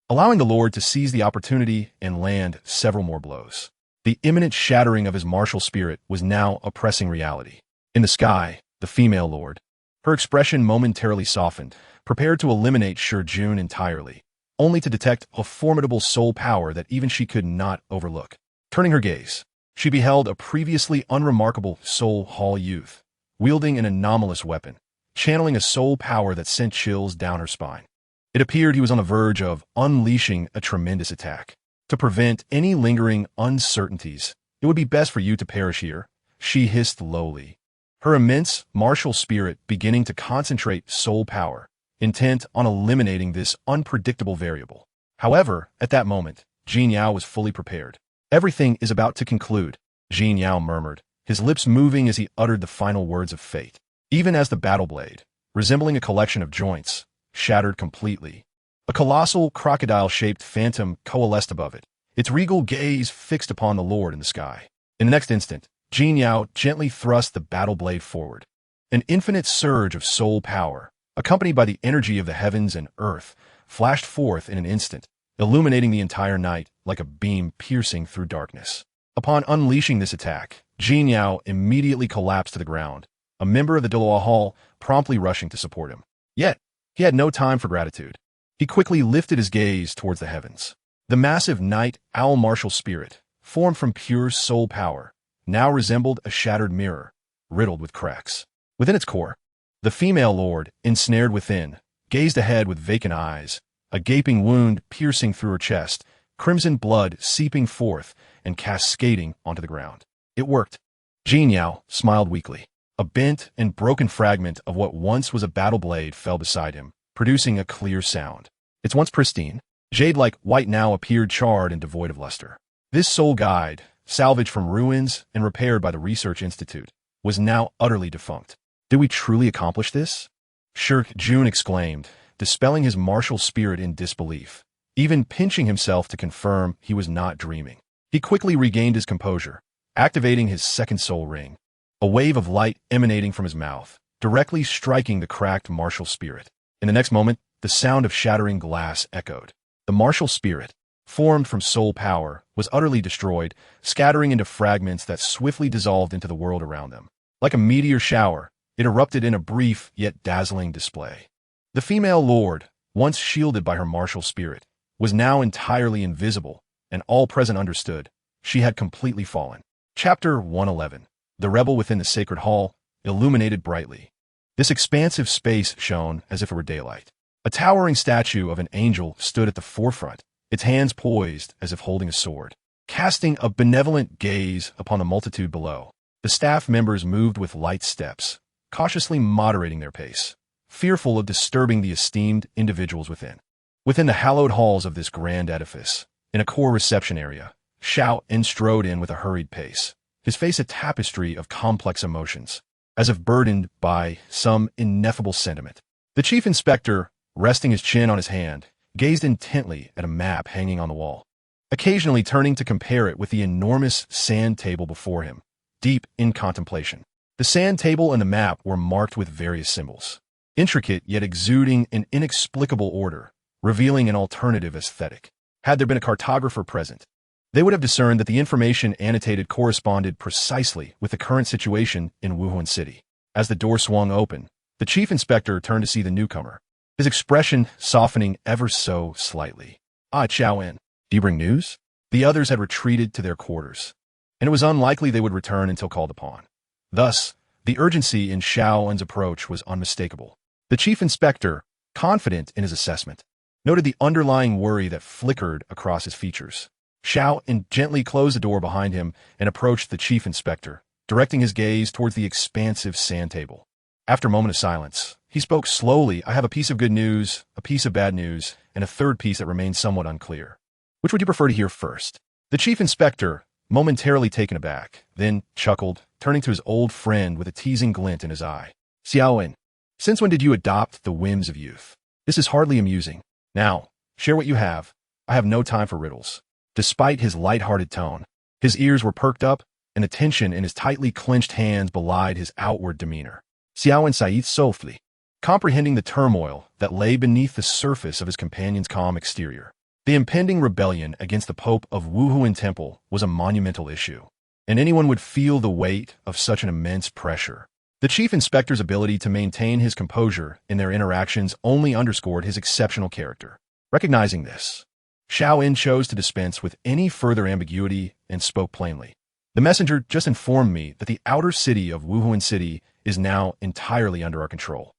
allowing the Lord to seize the opportunity and land several more blows. The imminent shattering of his martial spirit was now a pressing reality. In the sky, the female Lord, her expression momentarily softened, prepared to eliminate Sure Jun entirely, only to detect a formidable soul power that even she could not overlook. Turning her gaze, she beheld a previously unremarkable Soul Hall youth, wielding an anomalous weapon, channeling a soul power that sent chills down her spine. It appeared he was on the verge of unleashing a tremendous attack. To prevent any lingering uncertainties, it would be best for you to perish here, she hissed lowly, her immense martial spirit beginning to concentrate soul power, intent on eliminating this unpredictable variable. However, at that moment, Jin Yao was fully prepared. Everything is about to conclude, Jin Yao murmured, his lips moving as he uttered the final words of fate. Even as the battle blade, resembling a collection of joints, shattered completely, a colossal crocodile-shaped phantom coalesced above it, its regal gaze fixed upon the Lord in the sky. In the next instant, Jin Yao gently thrust the battle blade forward. An infinite surge of soul power, accompanied by the energy of the heavens and earth, flashed forth in an instant, illuminating the entire night like a beam piercing through darkness. Upon unleashing this attack, Jin Yao immediately collapsed to the ground, a member of the Diloa Hall promptly rushing to support him. Yet, he had no time for gratitude. He quickly lifted his gaze towards the heavens. The massive night owl martial spirit, formed from pure soul power, now resembled a shattered mirror, riddled with cracks. Within its core, the female Lord, ensnared within, gazed ahead with vacant eyes, a gaping wound piercing through her chest, crimson blood seeping forth and cascading onto the ground. It worked. Jin Yao smiled weakly. A bent and broken fragment of what once was a battle blade fell beside him, producing a clear sound. Its once pristine, jade-like white now appeared charred and devoid of luster. This soul guide, salvaged from ruins and repaired by the Research Institute, was now utterly defunct. Did we truly accomplish this? Sure Jun exclaimed, dispelling his martial spirit in disbelief, even pinching himself to confirm he was not dreaming. He quickly regained his composure, activating his second soul ring, a wave of light emanating from his mouth, directly striking the cracked martial spirit. In the next moment, the sound of shattering glass echoed. The martial spirit, formed from soul power, was utterly destroyed, scattering into fragments that swiftly dissolved into the world around them. Like a meteor shower, it erupted in a brief yet dazzling display. The female Lord, once shielded by her martial spirit, was now entirely invisible, and all present understood she had completely fallen. Chapter 111. The rebel within the sacred hall, illuminated brightly. This expansive space shone as if it were daylight. A towering statue of an angel stood at the forefront, its hands poised as if holding a sword, casting a benevolent gaze upon the multitude below. The staff members moved with light steps, cautiously moderating their pace, fearful of disturbing the esteemed individuals within. Within the hallowed halls of this grand edifice, in a core reception area, Xiao En strode in with a hurried pace, his face a tapestry of complex emotions, as if burdened by some ineffable sentiment. The chief inspector, resting his chin on his hand, gazed intently at a map hanging on the wall, occasionally turning to compare it with the enormous sand table before him, deep in contemplation. The sand table and the map were marked with various symbols, intricate yet exuding an inexplicable order, revealing an alternative aesthetic. Had there been a cartographer present, they would have discerned that the information annotated corresponded precisely with the current situation in Wuhan City. As the door swung open, the chief inspector turned to see the newcomer, his expression softening ever so slightly. "Ah, Xiao En, do you bring news?" The others had retreated to their quarters, and it was unlikely they would return until called upon. Thus, the urgency in Xiao En's approach was unmistakable. The chief inspector, confident in his assessment, noted the underlying worry that flickered across his features. Xiao En gently closed the door behind him and approached the chief inspector, directing his gaze towards the expansive sand table. After a moment of silence, he spoke slowly. "I have a piece of good news, a piece of bad news, and a third piece that remains somewhat unclear. Which would you prefer to hear first?" The chief inspector, momentarily taken aback, then chuckled, turning to his old friend with a teasing glint in his eye. Xiaowen, since when did you adopt the whims of youth? This is hardly amusing. Now, share what you have. I have no time for riddles. Despite his light-hearted tone, his ears were perked up, and the tension in his tightly clenched hands belied his outward demeanor. Xiaowen sighed softly, comprehending the turmoil that lay beneath the surface of his companion's calm exterior. The impending rebellion against the Pope of Wuhuan Temple was a monumental issue, and anyone would feel the weight of such an immense pressure. The chief inspector's ability to maintain his composure in their interactions only underscored his exceptional character. Recognizing this, Xiaowen chose to dispense with any further ambiguity and spoke plainly. The messenger just informed me that the outer city of Wuhuan City is now entirely under our control.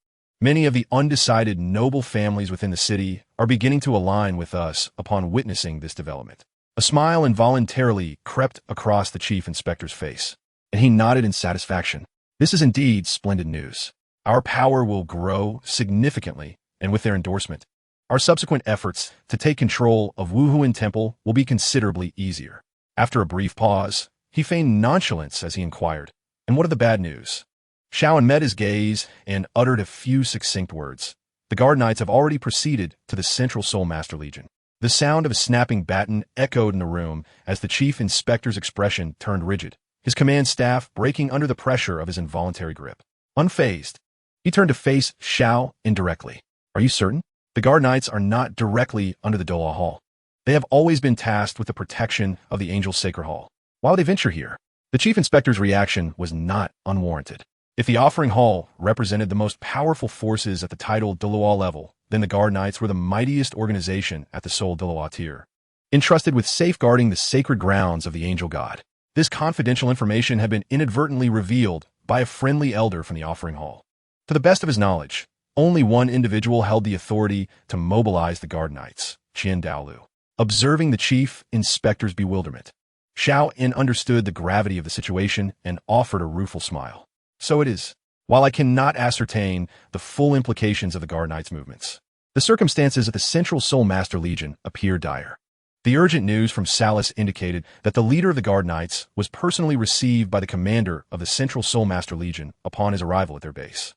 Many of the undecided noble families within the city are beginning to align with us upon witnessing this development. A smile involuntarily crept across the chief inspector's face, and he nodded in satisfaction. This is indeed splendid news. Our power will grow significantly, and with their endorsement, our subsequent efforts to take control of Wuhuan Temple will be considerably easier. After a brief pause, he feigned nonchalance as he inquired, "And what are the bad news?" Xiaowen met his gaze and uttered a few succinct words. The guard knights have already proceeded to the Central Soul Master Legion. The sound of a snapping baton echoed in the room as the chief inspector's expression turned rigid, his command staff breaking under the pressure of his involuntary grip. Unfazed, he turned to face Xiao indirectly. "Are you certain? The guard knights are not directly under the Dola Hall. They have always been tasked with the protection of the Angel's Sacred Hall. Why would they venture here?" The chief inspector's reaction was not unwarranted. If the offering hall represented the most powerful forces at the title Doloa level, then the Guard Knights were the mightiest organization at the Soul Doloa tier, entrusted with safeguarding the sacred grounds of the Angel God. This confidential information had been inadvertently revealed by a friendly elder from the offering hall. To the best of his knowledge, only one individual held the authority to mobilize the Guard Knights, Qian Daolu. Observing the chief inspector's bewilderment, Xiao In understood the gravity of the situation and offered a rueful smile. "So it is. While I cannot ascertain the full implications of the Guard Knights' movements, the circumstances at the Central Soul Master Legion appear dire. The urgent news from Salus indicated that the leader of the Guard Knights was personally received by the commander of the Central Soul Master Legion upon his arrival at their base.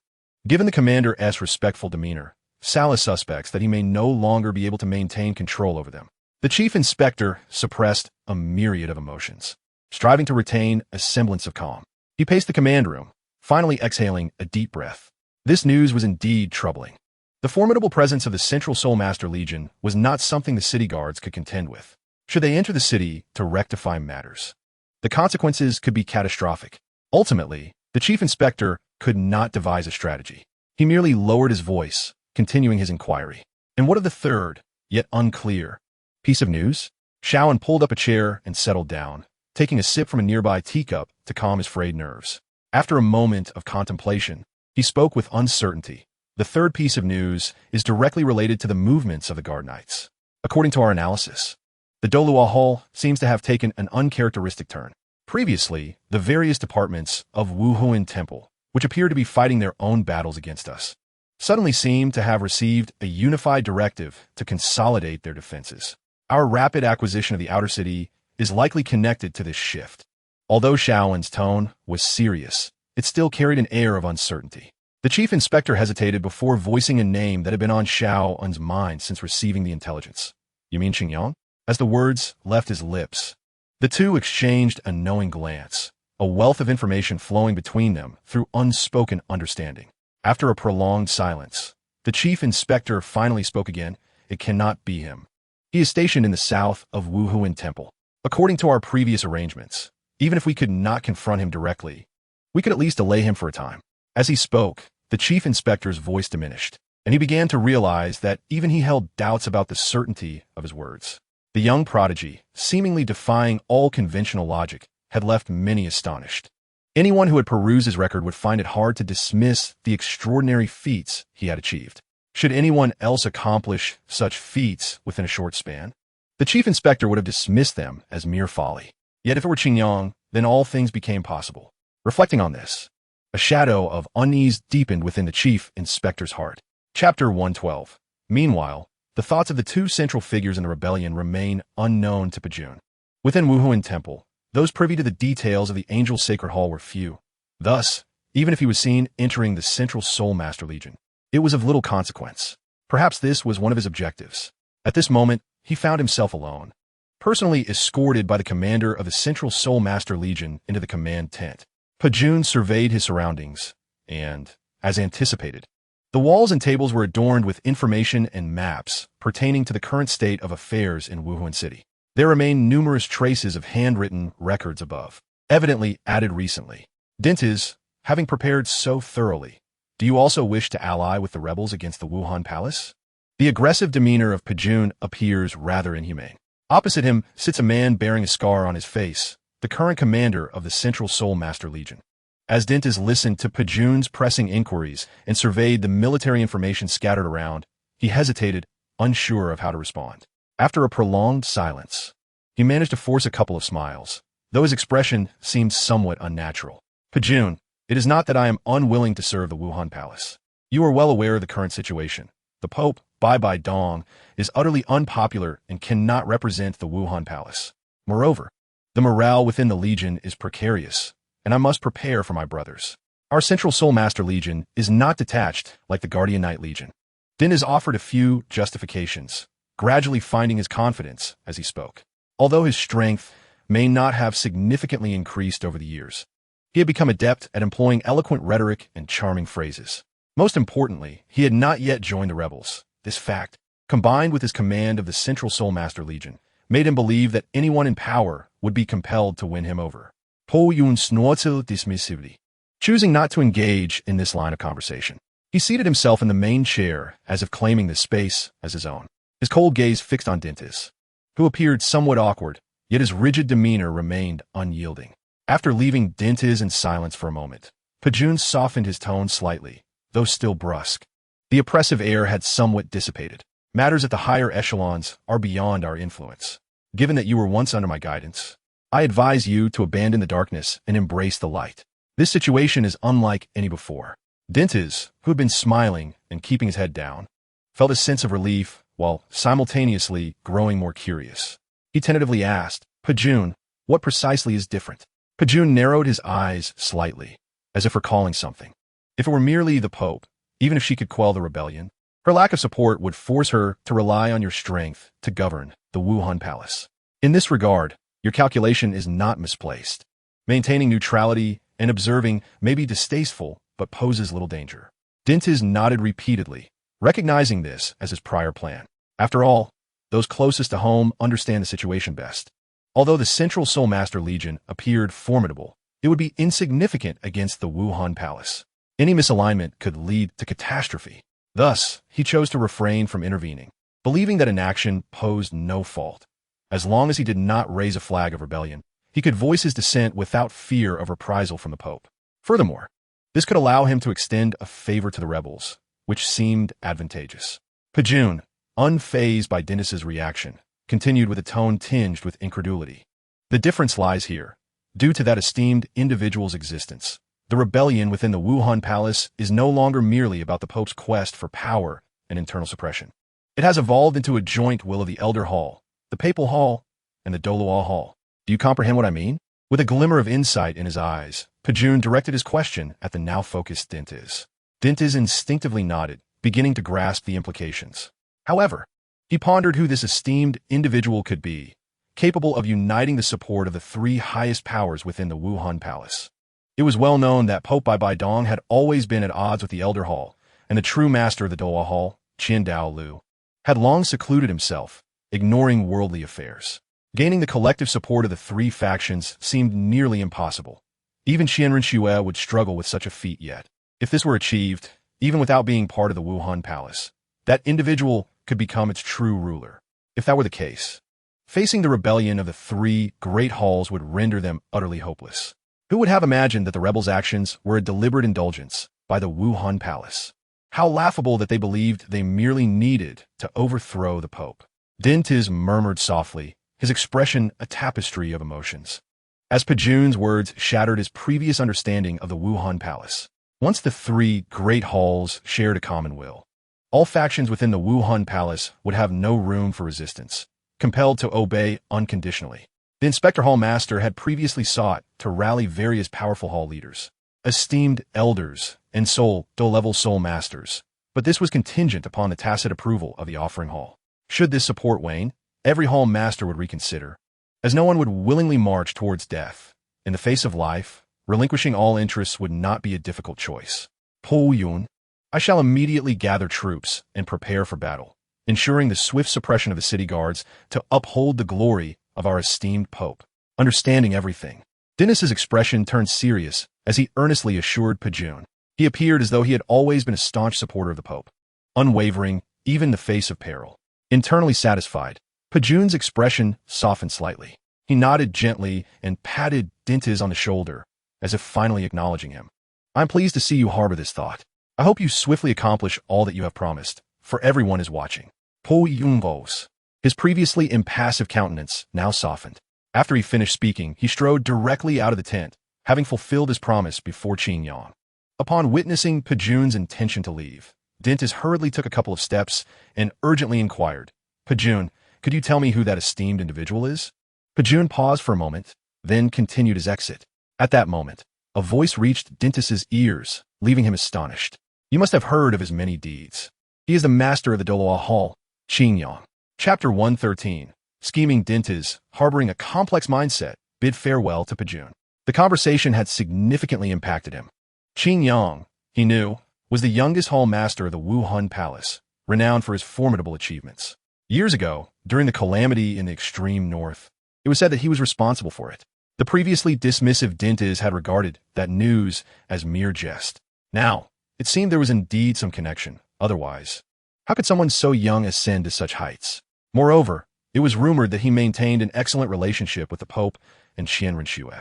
Given the commander's respectful demeanor, Salus suspects that he may no longer be able to maintain control over them." The chief inspector suppressed a myriad of emotions, striving to retain a semblance of calm. He paced the command room, finally exhaling a deep breath. This news was indeed troubling. The formidable presence of the Central Soul Master Legion was not something the city guards could contend with. Should they enter the city to rectify matters, the consequences could be catastrophic. Ultimately, the chief inspector could not devise a strategy. He merely lowered his voice, continuing his inquiry. "And what of the third, yet unclear, piece of news?" Xiaowen pulled up a chair and settled down, taking a sip from a nearby teacup to calm his frayed nerves. After a moment of contemplation, he spoke with uncertainty. "The third piece of news is directly related to the movements of the Guard Knights. According to our analysis, the Dolua Hall seems to have taken an uncharacteristic turn. Previously, the various departments of Wuhuan Temple, which appear to be fighting their own battles against us, suddenly seem to have received a unified directive to consolidate their defenses. Our rapid acquisition of the outer city is likely connected to this shift." Although Xiaowen's tone was serious, it still carried an air of uncertainty. The chief inspector hesitated before voicing a name that had been on Xiaowen's mind since receiving the intelligence. "You mean Qingyang?" As the words left his lips, the two exchanged a knowing glance, a wealth of information flowing between them through unspoken understanding. After a prolonged silence, the chief inspector finally spoke again. "It cannot be him. He is stationed in the south of Wuhuan Temple. According to our previous arrangements, even if we could not confront him directly, we could at least delay him for a time." As he spoke, the chief inspector's voice diminished, and he began to realize that even he held doubts about the certainty of his words. The young prodigy, seemingly defying all conventional logic, had left many astonished. Anyone who had perused his record would find it hard to dismiss the extraordinary feats he had achieved. Should anyone else accomplish such feats within a short span, the chief inspector would have dismissed them as mere folly. Yet if it were Qingyang, then all things became possible. Reflecting on this, a shadow of unease deepened within the chief inspector's heart. Chapter 112. Meanwhile, the thoughts of the two central figures in the rebellion remain unknown to Pajun. Within Wuhuan Temple, Those privy to the details of the Angel's Sacred Hall were few. Thus, even if he was seen entering the Central Soul Master Legion, it was of little consequence. Perhaps this was one of his objectives. At this moment, he found himself alone, personally escorted by the commander of the Central Soul Master Legion into the command tent. Pajun surveyed his surroundings, and, as anticipated, the walls and tables were adorned with information and maps pertaining to the current state of affairs in Wuhan City. There remained numerous traces of handwritten records above, evidently added recently. Dintiz, having prepared so thoroughly, do you also wish to ally with the rebels against the Wuhan Palace? The aggressive demeanor of Pajun appears rather inhumane. Opposite him sits a man bearing a scar on his face, the current commander of the Central Soul Master Legion. As Dintiz listened to Pajun's pressing inquiries and surveyed the military information scattered around, he hesitated, unsure of how to respond. After a prolonged silence, he managed to force a couple of smiles, though his expression seemed somewhat unnatural. Pajun, it is not that I am unwilling to serve the Wuhan Palace. You are well aware of the current situation. The Pope, Bai Dong, is utterly unpopular and cannot represent the Wuhan Palace. Moreover, the morale within the Legion is precarious, and I must prepare for my brothers. Our Central Soul Master Legion is not detached like the Guardian Knight Legion. Din has offered a few justifications, gradually finding his confidence as he spoke. Although his strength may not have significantly increased over the years, he had become adept at employing eloquent rhetoric and charming phrases. Most importantly, he had not yet joined the rebels. This fact, combined with his command of the Central Soul Master Legion, made him believe that anyone in power would be compelled to win him over. Po Yun snorzel dismissively. Choosing not to engage in this line of conversation, he seated himself in the main chair as if claiming this space as his own. His cold gaze fixed on Dintiz, who appeared somewhat awkward, yet his rigid demeanor remained unyielding. After leaving Dintiz in silence for a moment, Pajun softened his tone slightly, though still brusque. The oppressive air had somewhat dissipated. Matters at the higher echelons are beyond our influence. Given that you were once under my guidance, I advise you to abandon the darkness and embrace the light. This situation is unlike any before. Dintiz, who had been smiling and keeping his head down, felt a sense of relief while simultaneously growing more curious. He tentatively asked, Pajun, what precisely is different? Pajun narrowed his eyes slightly, as if recalling something. If it were merely the Pope, even if she could quell the rebellion, her lack of support would force her to rely on your strength to govern the Wuhan Palace. In this regard, your calculation is not misplaced. Maintaining neutrality and observing may be distasteful, but poses little danger. Dintiz nodded repeatedly, recognizing this as his prior plan. After all, those closest to home understand the situation best. Although the Central Soul Master Legion appeared formidable, it would be insignificant against the Wuhan Palace. Any misalignment could lead to catastrophe. Thus, he chose to refrain from intervening, believing that an action posed no fault. As long as he did not raise a flag of rebellion, he could voice his dissent without fear of reprisal from the Pope. Furthermore, this could allow him to extend a favor to the rebels, which seemed advantageous. Pajun, unfazed by Dintiz's reaction, continued with a tone tinged with incredulity. The difference lies here. Due to that esteemed individual's existence, the rebellion within the Wuhan Palace is no longer merely about the Pope's quest for power and internal suppression. It has evolved into a joint will of the Elder Hall, the Papal Hall, and the Dolois Hall. Do you comprehend what I mean? With a glimmer of insight in his eyes, Pajun directed his question at the now focused Dintiz. Dintiz instinctively nodded, beginning to grasp the implications. However, he pondered who this esteemed individual could be, capable of uniting the support of the three highest powers within the Wuhan Palace. It was well known that Pope Bai Dong had always been at odds with the Elder Hall, and the true master of the Dolois Hall, Qin Dao Lu, had long secluded himself, ignoring worldly affairs. Gaining the collective support of the three factions seemed nearly impossible. Even Qianren Xue would struggle with such a feat yet. If this were achieved, even without being part of the Wuhan Palace, that individual could become its true ruler. If that were the case, facing the rebellion of the three great halls would render them utterly hopeless. Who would have imagined that the rebels' actions were a deliberate indulgence by the Wuhan Palace? How laughable that they believed they merely needed to overthrow the Pope. Dintiz murmured softly, his expression a tapestry of emotions, as Pajun's words shattered his previous understanding of the Wuhan Palace. Once the three great halls shared a common will, all factions within the Wuhan Palace would have no room for resistance, compelled to obey unconditionally. The Inspector Hall Master had previously sought to rally various powerful hall leaders, esteemed elders, and SoloedEvil Soul Masters, but this was contingent upon the tacit approval of the offering hall. Should this support wane, every hall master would reconsider, as no one would willingly march towards death. In the face of life, relinquishing all interests would not be a difficult choice. Po Yun, I shall immediately gather troops and prepare for battle, ensuring the swift suppression of the city guards to uphold the glory of our esteemed Pope. Understanding everything, Dennis's expression turned serious as he earnestly assured Pajun. He appeared as though he had always been a staunch supporter of the Pope, unwavering even in the face of peril. Internally satisfied, Pajun's expression softened slightly. He nodded gently and patted Dentis on the shoulder, as if finally acknowledging him. I'm pleased to see you harbor this thought. I hope you swiftly accomplish all that you have promised, for everyone is watching. Po Yun rose. His previously impassive countenance now softened. After he finished speaking, he strode directly out of the tent, having fulfilled his promise before Qin Yang. Upon witnessing Pajun's intention to leave, Dentis hurriedly took a couple of steps and urgently inquired, Pajun, could you tell me who that esteemed individual is? Pajun paused for a moment, then continued his exit. At that moment, a voice reached Dentis's ears, leaving him astonished. You must have heard of his many deeds. He is the master of the Doloa Hall, Qin Yang. Chapter 113. Scheming Dentis, harboring a complex mindset, bid farewell to Pajun. The conversation had significantly impacted him. Qin Yang, he knew, was the youngest hall master of the Wuhan Palace, renowned for his formidable achievements. Years ago, during the calamity in the extreme north, it was said that he was responsible for it. The previously dismissive Dentis had regarded that news as mere jest. Now, it seemed there was indeed some connection. Otherwise, how could someone so young ascend to such heights? Moreover, it was rumored that he maintained an excellent relationship with the Pope and Qian Renshue.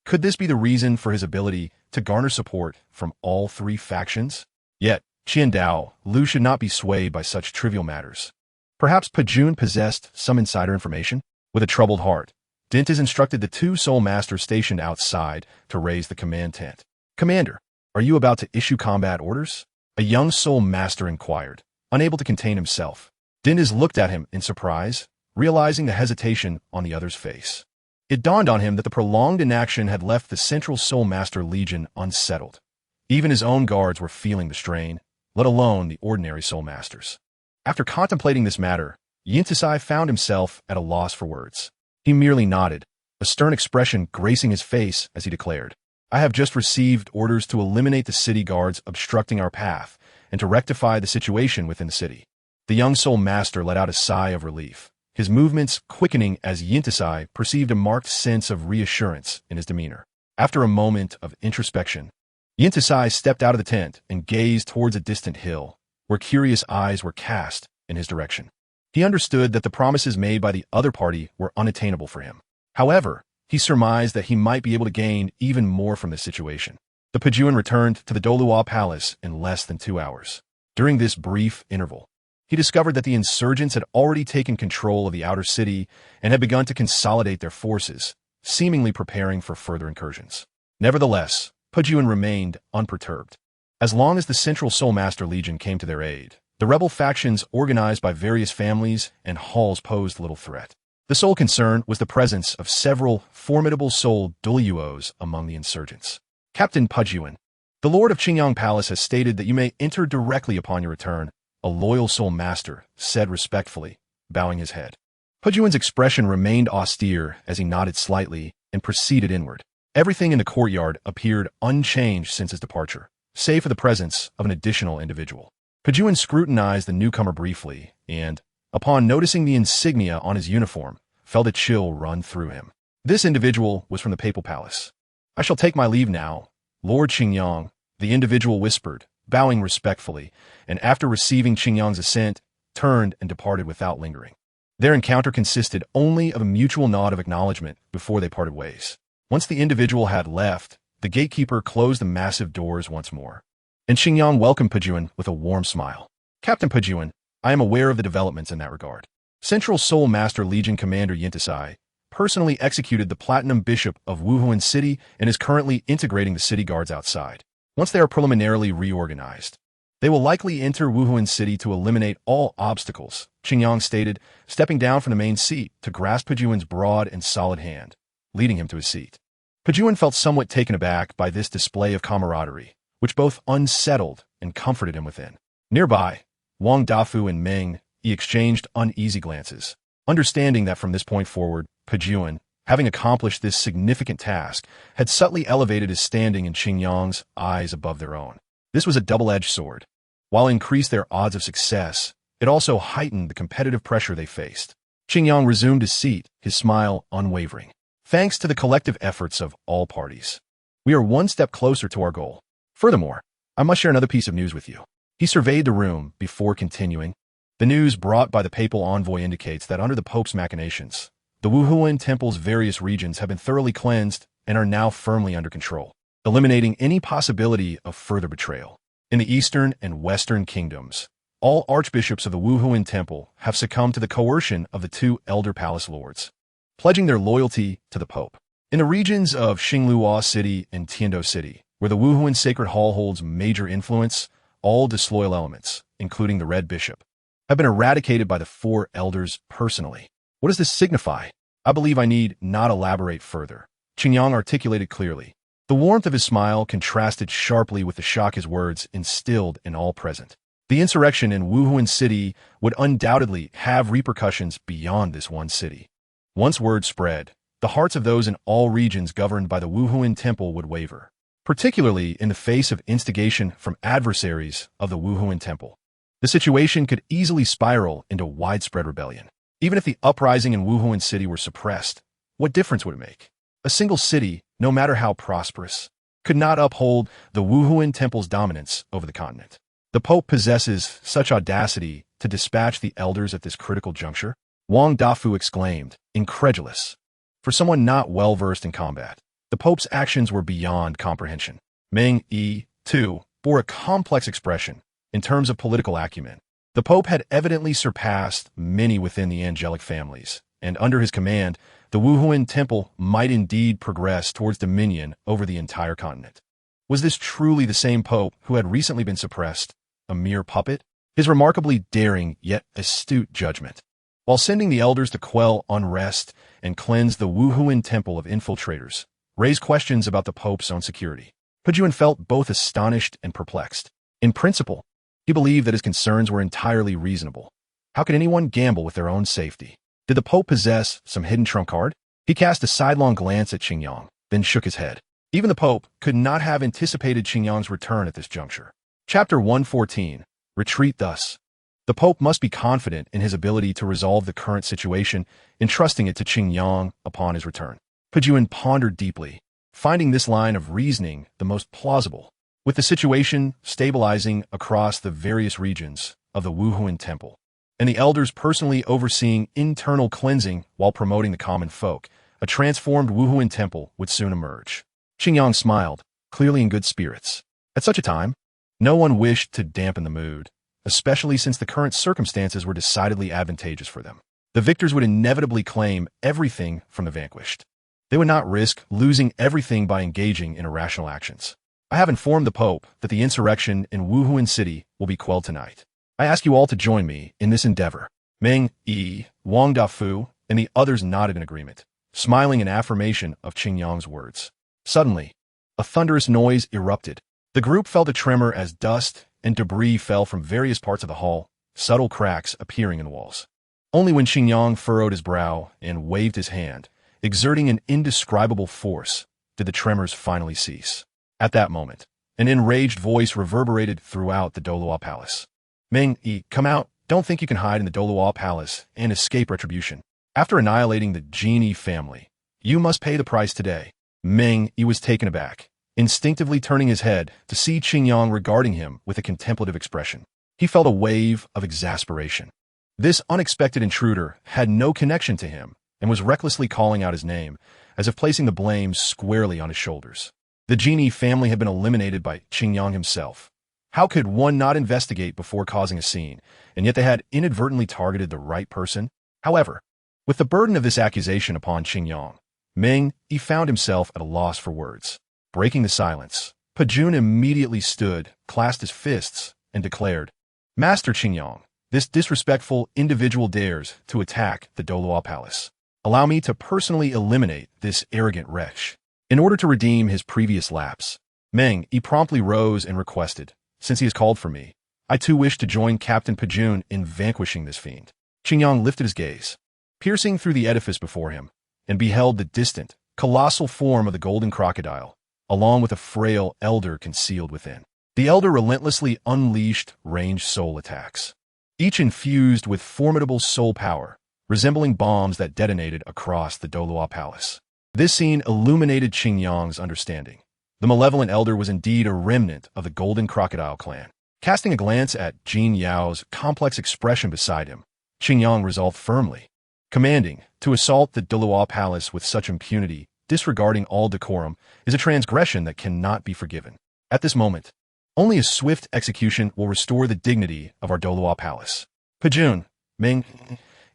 Could this be the reason for his ability to garner support from all three factions? Yet, Qian Dao Lu should not be swayed by such trivial matters. Perhaps Pajun possessed some insider information? With a troubled heart, Dentis instructed the two soul masters stationed outside to raise the command tent. Commander, are you about to issue combat orders? A young soul master inquired, unable to contain himself. Dentis looked at him in surprise, realizing the hesitation on the other's face. It dawned on him that the prolonged inaction had left the Central Soul Master Legion unsettled. Even his own guards were feeling the strain, let alone the ordinary soul masters. After contemplating this matter, Yintisai found himself at a loss for words. He merely nodded, a stern expression gracing his face as he declared, I have just received orders to eliminate the city guards obstructing our path and to rectify the situation within the city. The young soul master let out a sigh of relief, his movements quickening as Yintisai perceived a marked sense of reassurance in his demeanor. After a moment of introspection, Yintisai stepped out of the tent and gazed towards a distant hill, where curious eyes were cast in his direction. He understood that the promises made by the other party were unattainable for him. However, he surmised that he might be able to gain even more from this situation. The Pajun returned to the Doluo Palace in less than 2 hours. During this brief interval, he discovered that the insurgents had already taken control of the outer city and had begun to consolidate their forces, seemingly preparing for further incursions. Nevertheless, Pajun remained unperturbed. As long as the Central Soul Master Legion came to their aid, the rebel factions organized by various families and halls posed little threat. The sole concern was the presence of several formidable soul Duluos among the insurgents. Captain Pajun, the Lord of Qingyang Palace has stated that you may enter directly upon your return, a loyal soul master said respectfully, bowing his head. Pajun's expression remained austere as he nodded slightly and proceeded inward. Everything in the courtyard appeared unchanged since his departure, save for the presence of an additional individual. Pajun scrutinized the newcomer briefly and, upon noticing the insignia on his uniform, felt a chill run through him. This individual was from the Papal Palace. I shall take my leave now, Lord Qingyang, the individual whispered, bowing respectfully, and after receiving Qingyang's assent, turned and departed without lingering. Their encounter consisted only of a mutual nod of acknowledgement before they parted ways. Once the individual had left, the gatekeeper closed the massive doors once more, and Qingyang welcomed Pajun with a warm smile. Captain Pajun, I am aware of the developments in that regard. Central Soul Master Legion Commander Yintisai personally executed the Platinum Bishop of Wuhan City and is currently integrating the city guards outside. Once they are preliminarily reorganized, They will likely enter Wuhuan City to eliminate all obstacles, Qingyang stated, stepping down from the main seat to grasp Pejuan's broad and solid hand, leading him to his seat. Pejuan felt somewhat taken aback by this display of camaraderie, which both unsettled and comforted him within. Nearby, Wang Dafu and Meng Yi exchanged uneasy glances, understanding that from this point forward, Pejuan, having accomplished this significant task, had subtly elevated his standing in Qingyang's eyes above their own. This was a double-edged sword. While it increased their odds of success, it also heightened the competitive pressure they faced. Qingyang resumed his seat, his smile unwavering. Thanks to the collective efforts of all parties, we are one step closer to our goal. Furthermore, I must share another piece of news with you. He surveyed the room before continuing. The news brought by the papal envoy indicates that under the Pope's machinations, the Wuhuan Temple's various regions have been thoroughly cleansed and are now firmly under control, eliminating any possibility of further betrayal. In the Eastern and Western kingdoms, all archbishops of the Wuhuan Temple have succumbed to the coercion of the two elder palace lords, pledging their loyalty to the Pope. In the regions of Xinglua City and Tiando City, where the Wuhuan Sacred Hall holds major influence, all disloyal elements, including the Red Bishop, have been eradicated by the four elders personally. What does this signify? I believe I need not elaborate further. Qingyang articulated clearly. The warmth of his smile contrasted sharply with the shock his words instilled in all present. The insurrection in Wuhuan City would undoubtedly have repercussions beyond this one city. Once word spread, the hearts of those in all regions governed by the Wuhuan Temple would waver, particularly in the face of instigation from adversaries of the Wuhuan Temple. The situation could easily spiral into widespread rebellion. Even if the uprising in Wuhuan City were suppressed, what difference would it make? A single city, no matter how prosperous, could not uphold the Wuhuan Temple's dominance over the continent. The Pope possesses such audacity to dispatch the elders at this critical juncture? Wang Dafu exclaimed, incredulous. For someone not well-versed in combat, the Pope's actions were beyond comprehension. Meng Yi, too, bore a complex expression. In terms of political acumen, the Pope had evidently surpassed many within the angelic families, and under his command, the Wuhuan Temple might indeed progress towards dominion over the entire continent. Was this truly the same Pope who had recently been suppressed, a mere puppet? His remarkably daring yet astute judgment, while sending the elders to quell unrest and cleanse the Wuhuan Temple of infiltrators, raised questions about the Pope's own security. Pejuan felt both astonished and perplexed. In principle, he believed that his concerns were entirely reasonable. How could anyone gamble with their own safety? Did the Pope possess some hidden trump card? He cast a sidelong glance at Qingyang, then shook his head. Even the Pope could not have anticipated Qingyang's return at this juncture. Chapter 114. Retreat thus. The Pope must be confident in his ability to resolve the current situation, entrusting it to Qingyang upon his return. Pejuan pondered deeply, finding this line of reasoning the most plausible. With the situation stabilizing across the various regions of the Wuhuan Temple, and the elders personally overseeing internal cleansing while promoting the common folk, a transformed Wuhuan Temple would soon emerge. Qingyang smiled, clearly in good spirits. At such a time, no one wished to dampen the mood, especially since the current circumstances were decidedly advantageous for them. The victors would inevitably claim everything from the vanquished. They would not risk losing everything by engaging in irrational actions. I have informed the Pope that the insurrection in Wuhuan City will be quelled tonight. I ask you all to join me in this endeavor. Meng Yi, Wang Dafu, and the others nodded in agreement, smiling in affirmation of Qingyang's words. Suddenly, a thunderous noise erupted. The group felt a tremor as dust and debris fell from various parts of the hall, subtle cracks appearing in the walls. Only when Qingyang furrowed his brow and waved his hand, exerting an indescribable force, did the tremors finally cease. At that moment, an enraged voice reverberated throughout the Doluo Palace. Meng Yi, come out. Don't think you can hide in the Doluo Palace and escape retribution. After annihilating the genie family, you must pay the price today. Meng Yi was taken aback, instinctively turning his head to see Qingyang regarding him with a contemplative expression. He felt a wave of exasperation. This unexpected intruder had no connection to him and was recklessly calling out his name, as if placing the blame squarely on his shoulders. The genie family had been eliminated by Qingyang himself. How could one not investigate before causing a scene, and yet they had inadvertently targeted the right person? However, with the burden of this accusation upon Qingyang, Meng Yi found himself at a loss for words. Breaking the silence, Pejuan immediately stood, clasped his fists, and declared, "Master Qingyang, this disrespectful individual dares to attack the Doluo Palace. Allow me to personally eliminate this arrogant wretch." In order to redeem his previous lapse, Meng Yi promptly rose and requested, "Since he has called for me, I too wish to join Captain Pajun in vanquishing this fiend." Qingyang lifted his gaze, piercing through the edifice before him, and beheld the distant, colossal form of the golden crocodile, along with a frail elder concealed within. The elder relentlessly unleashed ranged soul attacks, each infused with formidable soul power, resembling bombs that detonated across the Doluo Palace. This scene illuminated Qingyang's understanding. The malevolent elder was indeed a remnant of the Golden Crocodile clan. Casting a glance at Jin Yao's complex expression beside him, Qingyang resolved firmly, commanding, to assault the Doluo Palace with such impunity, disregarding all decorum, is a transgression that cannot be forgiven. At this moment, only a swift execution will restore the dignity of our Doluo Palace. Pajun, Ming,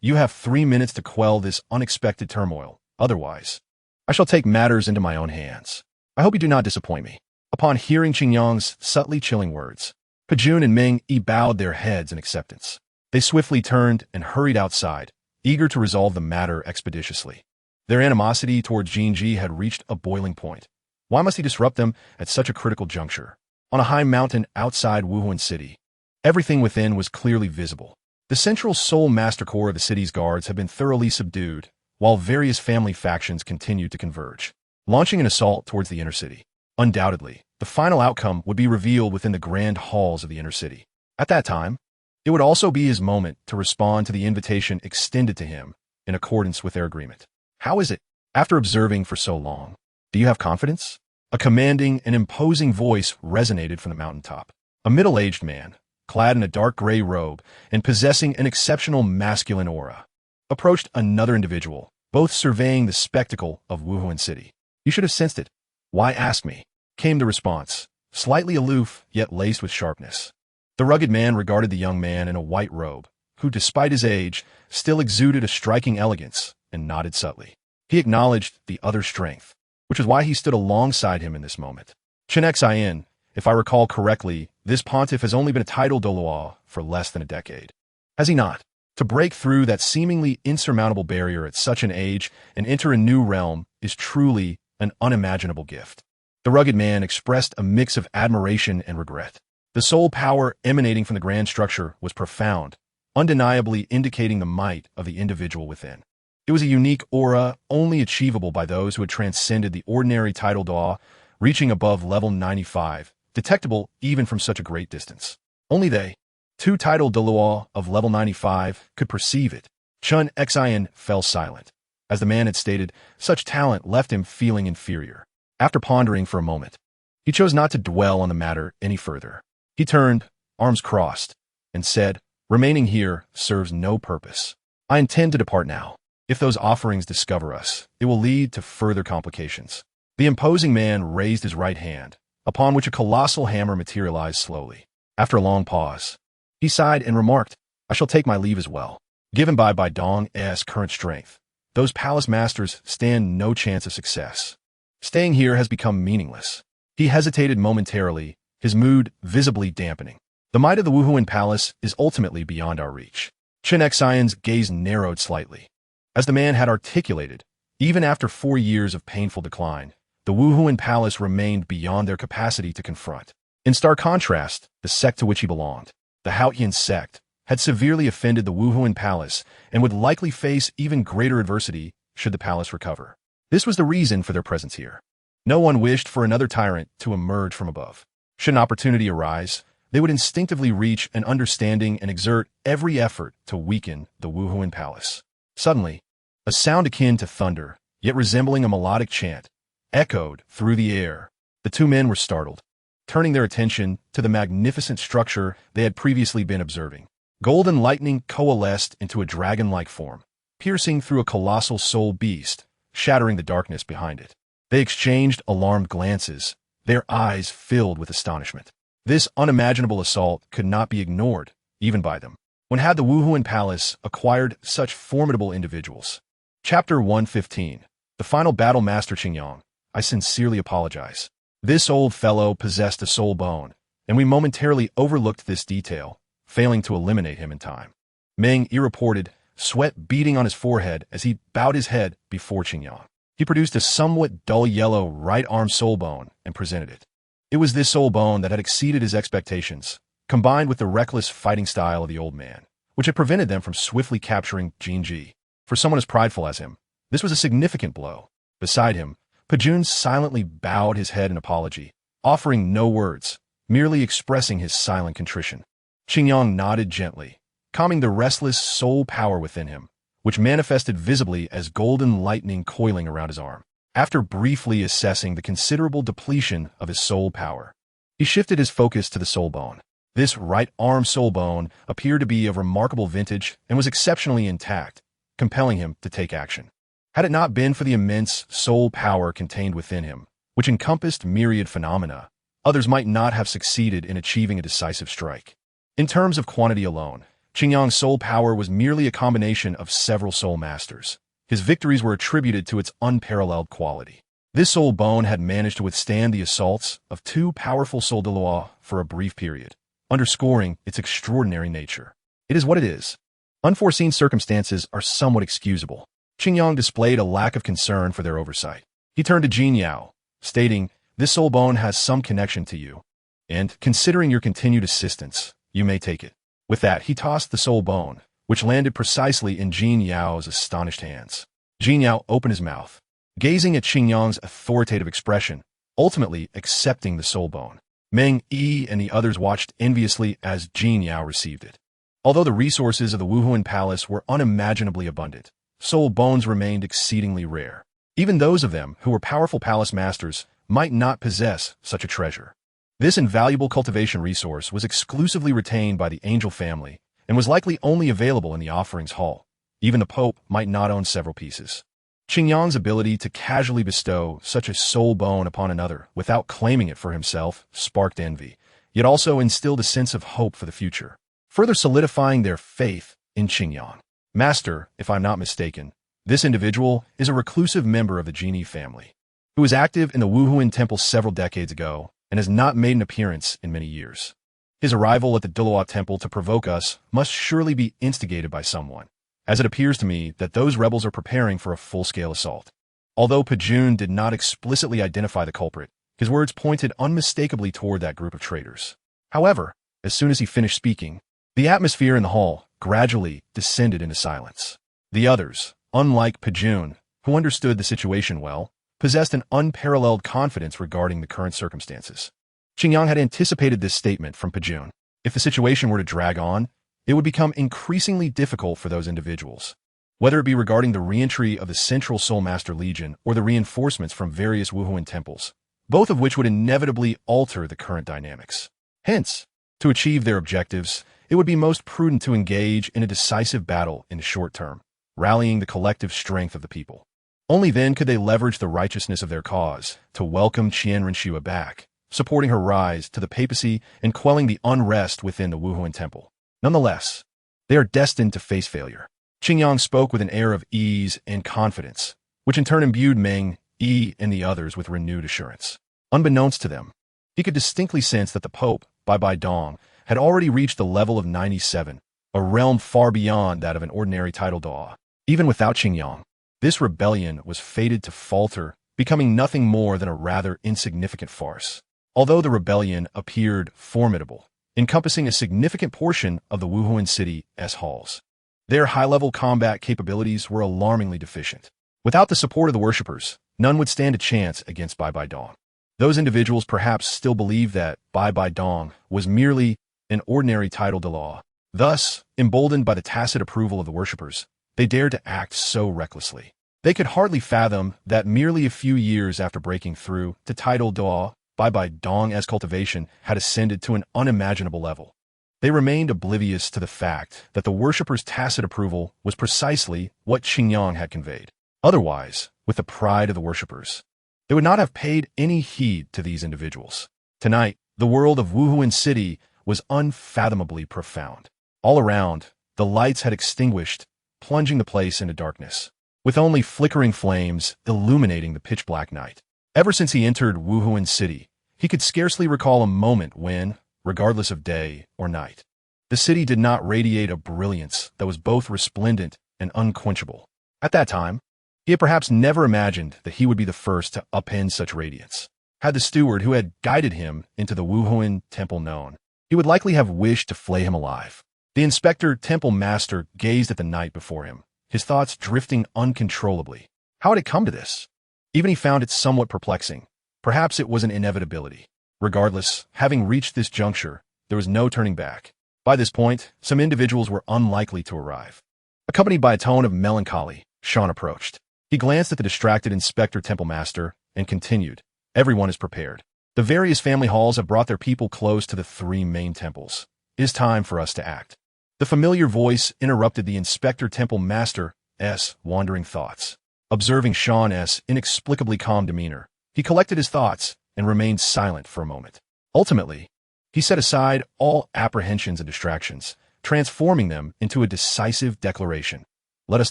you have 3 minutes to quell this unexpected turmoil. Otherwise, I shall take matters into my own hands. I hope you do not disappoint me." Upon hearing Qingyang's subtly chilling words, Pajun and Meng Yi bowed their heads in acceptance. They swiftly turned and hurried outside, eager to resolve the matter expeditiously. Their animosity toward Jinji had reached a boiling point. Why must he disrupt them at such a critical juncture? On a high mountain outside Wuhuan City, everything within was clearly visible. The central soul master core of the city's guards had been thoroughly subdued, while various family factions continued to converge, launching an assault towards the inner city. Undoubtedly, the final outcome would be revealed within the grand halls of the inner city. At that time, it would also be his moment to respond to the invitation extended to him in accordance with their agreement. "How is it, after observing for so long? Do you have confidence?" A commanding and imposing voice resonated from the mountaintop. A middle-aged man, clad in a dark gray robe and possessing an exceptional masculine aura, approached another individual, both surveying the spectacle of Wuhuan City. "You should have sensed it. Why ask me?" came the response, slightly aloof yet laced with sharpness. The rugged man regarded the young man in a white robe, who, despite his age, still exuded a striking elegance, and nodded subtly. He acknowledged the other's strength, which is why he stood alongside him in this moment. "Chen Xian, if I recall correctly, this pontiff has only been a title Doluo for less than a decade. Has he not? To break through that seemingly insurmountable barrier at such an age and enter a new realm is truly an unimaginable gift." The rugged man expressed a mix of admiration and regret. The soul power emanating from the grand structure was profound, undeniably indicating the might of the individual within. It was a unique aura only achievable by those who had transcended the ordinary title Dao, reaching above level 95, detectable even from such a great distance. Only they, two title Doluo of level 95, could perceive it. Chen Xian fell silent. As the man had stated, such talent left him feeling inferior. After pondering for a moment, he chose not to dwell on the matter any further. He turned, arms crossed, and said, "Remaining here serves no purpose. I intend to depart now. If those offerings discover us, it will lead to further complications." The imposing man raised his right hand, upon which a colossal hammer materialized slowly. After a long pause, he sighed and remarked, "I shall take my leave as well. Given by Dong's current strength, those palace masters stand no chance of success. Staying here has become meaningless." He hesitated momentarily, his mood visibly dampening. "The might of the Wuhuan Palace is ultimately beyond our reach." Chen Xian's gaze narrowed slightly. As the man had articulated, even after 4 years of painful decline, the Wuhuan Palace remained beyond their capacity to confront. In stark contrast, the sect to which he belonged, the Haotian sect, had severely offended the Wuhuan Palace and would likely face even greater adversity should the palace recover. This was the reason for their presence here. No one wished for another tyrant to emerge from above. Should an opportunity arise, they would instinctively reach an understanding and exert every effort to weaken the Wuhuan Palace. Suddenly, a sound akin to thunder, yet resembling a melodic chant, echoed through the air. The two men were startled, turning their attention to the magnificent structure they had previously been observing. Golden lightning coalesced into a dragon-like form, piercing through a colossal soul beast, shattering the darkness behind it. They exchanged alarmed glances, their eyes filled with astonishment. This unimaginable assault could not be ignored, even by them. When had the Wuhuan Palace acquired such formidable individuals? Chapter 115. The Final Battle. Master Qingyang, I sincerely apologize. This old fellow possessed a soul bone, and we momentarily overlooked this detail, failing to eliminate him in time. Meng Yi reported, sweat beading on his forehead as he bowed his head before Qingyang. He produced a somewhat dull yellow right arm soul bone and presented it. It was this soul bone that had exceeded his expectations, combined with the reckless fighting style of the old man, which had prevented them from swiftly capturing Jin Ji. For someone as prideful as him, this was a significant blow. Beside him, Pajun silently bowed his head in apology, offering no words, merely expressing his silent contrition. Qingyang nodded gently, calming the restless soul power within him, which manifested visibly as golden lightning coiling around his arm. After briefly assessing the considerable depletion of his soul power, he shifted his focus to the soul bone. This right arm soul bone appeared to be of remarkable vintage and was exceptionally intact, compelling him to take action. Had it not been for the immense soul power contained within him, which encompassed myriad phenomena, others might not have succeeded in achieving a decisive strike. In terms of quantity alone, Qingyang's soul power was merely a combination of several soul masters. His victories were attributed to its unparalleled quality. This soul bone had managed to withstand the assaults of two powerful SoloedEvil for a brief period, underscoring its extraordinary nature. It is what it is. Unforeseen circumstances are somewhat excusable. Qingyang displayed a lack of concern for their oversight. He turned to Jin Yao, stating, "This soul bone has some connection to you, and, considering your continued assistance, you may take it." With that, he tossed the soul bone, which landed precisely in Jin Yao's astonished hands. Jin Yao opened his mouth, gazing at Qingyang's authoritative expression, ultimately accepting the soul bone. Meng Yi and the others watched enviously as Jin Yao received it. Although the resources of the Wuhuan Palace were unimaginably abundant, soul bones remained exceedingly rare. Even those of them who were powerful palace masters might not possess such a treasure. This invaluable cultivation resource was exclusively retained by the angel family and was likely only available in the offerings hall. Even the Pope might not own several pieces. Qingyang's ability to casually bestow such a soul bone upon another without claiming it for himself sparked envy, yet also instilled a sense of hope for the future, further solidifying their faith in Qingyang. Master, if I'm not mistaken, this individual is a reclusive member of the Genie family, who was active in the Wuhuan Temple several decades ago and has not made an appearance in many years. His arrival at the Diluo Temple to provoke us must surely be instigated by someone, as it appears to me that those rebels are preparing for a full-scale assault. Although Pajun did not explicitly identify the culprit, his words pointed unmistakably toward that group of traitors. However, as soon as he finished speaking, the atmosphere in the hall gradually descended into silence. The others, unlike Pajun, who understood the situation well, possessed an unparalleled confidence regarding the current circumstances. Qingyang had anticipated this statement from Pajun. If the situation were to drag on, it would become increasingly difficult for those individuals, whether it be regarding the re-entry of the Central Soul Master Legion or the reinforcements from various Wuhuan temples, both of which would inevitably alter the current dynamics. Hence, to achieve their objectives, it would be most prudent to engage in a decisive battle in the short term, rallying the collective strength of the people. Only then could they leverage the righteousness of their cause to welcome Qian Renshua back, supporting her rise to the papacy and quelling the unrest within the Wuhuan temple. Nonetheless, they are destined to face failure. Qingyang spoke with an air of ease and confidence, which in turn imbued Meng Yi and the others with renewed assurance. Unbeknownst to them, he could distinctly sense that the Pope, Bai Dong, had already reached the level of 97, a realm far beyond that of an ordinary title Daw. Even without Qingyang, this rebellion was fated to falter, becoming nothing more than a rather insignificant farce. Although the rebellion appeared formidable, encompassing a significant portion of the Wuhuan city's halls, their high-level combat capabilities were alarmingly deficient. Without the support of the worshippers, none would stand a chance against Bai Dong. Those individuals perhaps still believed that Bai Dong was merely an ordinary title de law. Thus, emboldened by the tacit approval of the worshippers, they dared to act so recklessly. They could hardly fathom that merely a few years after breaking through to title Daw, Bai Dong's cultivation had ascended to an unimaginable level. They remained oblivious to the fact that the worshippers' tacit approval was precisely what Qingyang had conveyed. Otherwise, with the pride of the worshippers, they would not have paid any heed to these individuals. Tonight, the world of Wuhuan City was unfathomably profound. All around, the lights had extinguished, plunging the place into darkness, with only flickering flames illuminating the pitch-black night. Ever since he entered Wuhuan City, he could scarcely recall a moment when, regardless of day or night. The city did not radiate a brilliance that was both resplendent and unquenchable. At that time, he had perhaps never imagined that he would be the first to upend such radiance. Had the steward who had guided him into the Wuhuan temple known, he would likely have wished to flay him alive. The inspector temple master gazed at the night before him, his thoughts drifting uncontrollably. How had it come to this? Even he found it somewhat perplexing. Perhaps it was an inevitability. Regardless, having reached this juncture, there was no turning back. By this point, some individuals were unlikely to arrive. Accompanied by a tone of melancholy, Sean approached. He glanced at the distracted inspector temple master and continued, "Everyone is prepared. The various family halls have brought their people close to the three main temples. It is time for us to act." The familiar voice interrupted the inspector temple master's wandering thoughts. Observing Sean's inexplicably calm demeanor, he collected his thoughts and remained silent for a moment. Ultimately, he set aside all apprehensions and distractions, transforming them into a decisive declaration. "Let us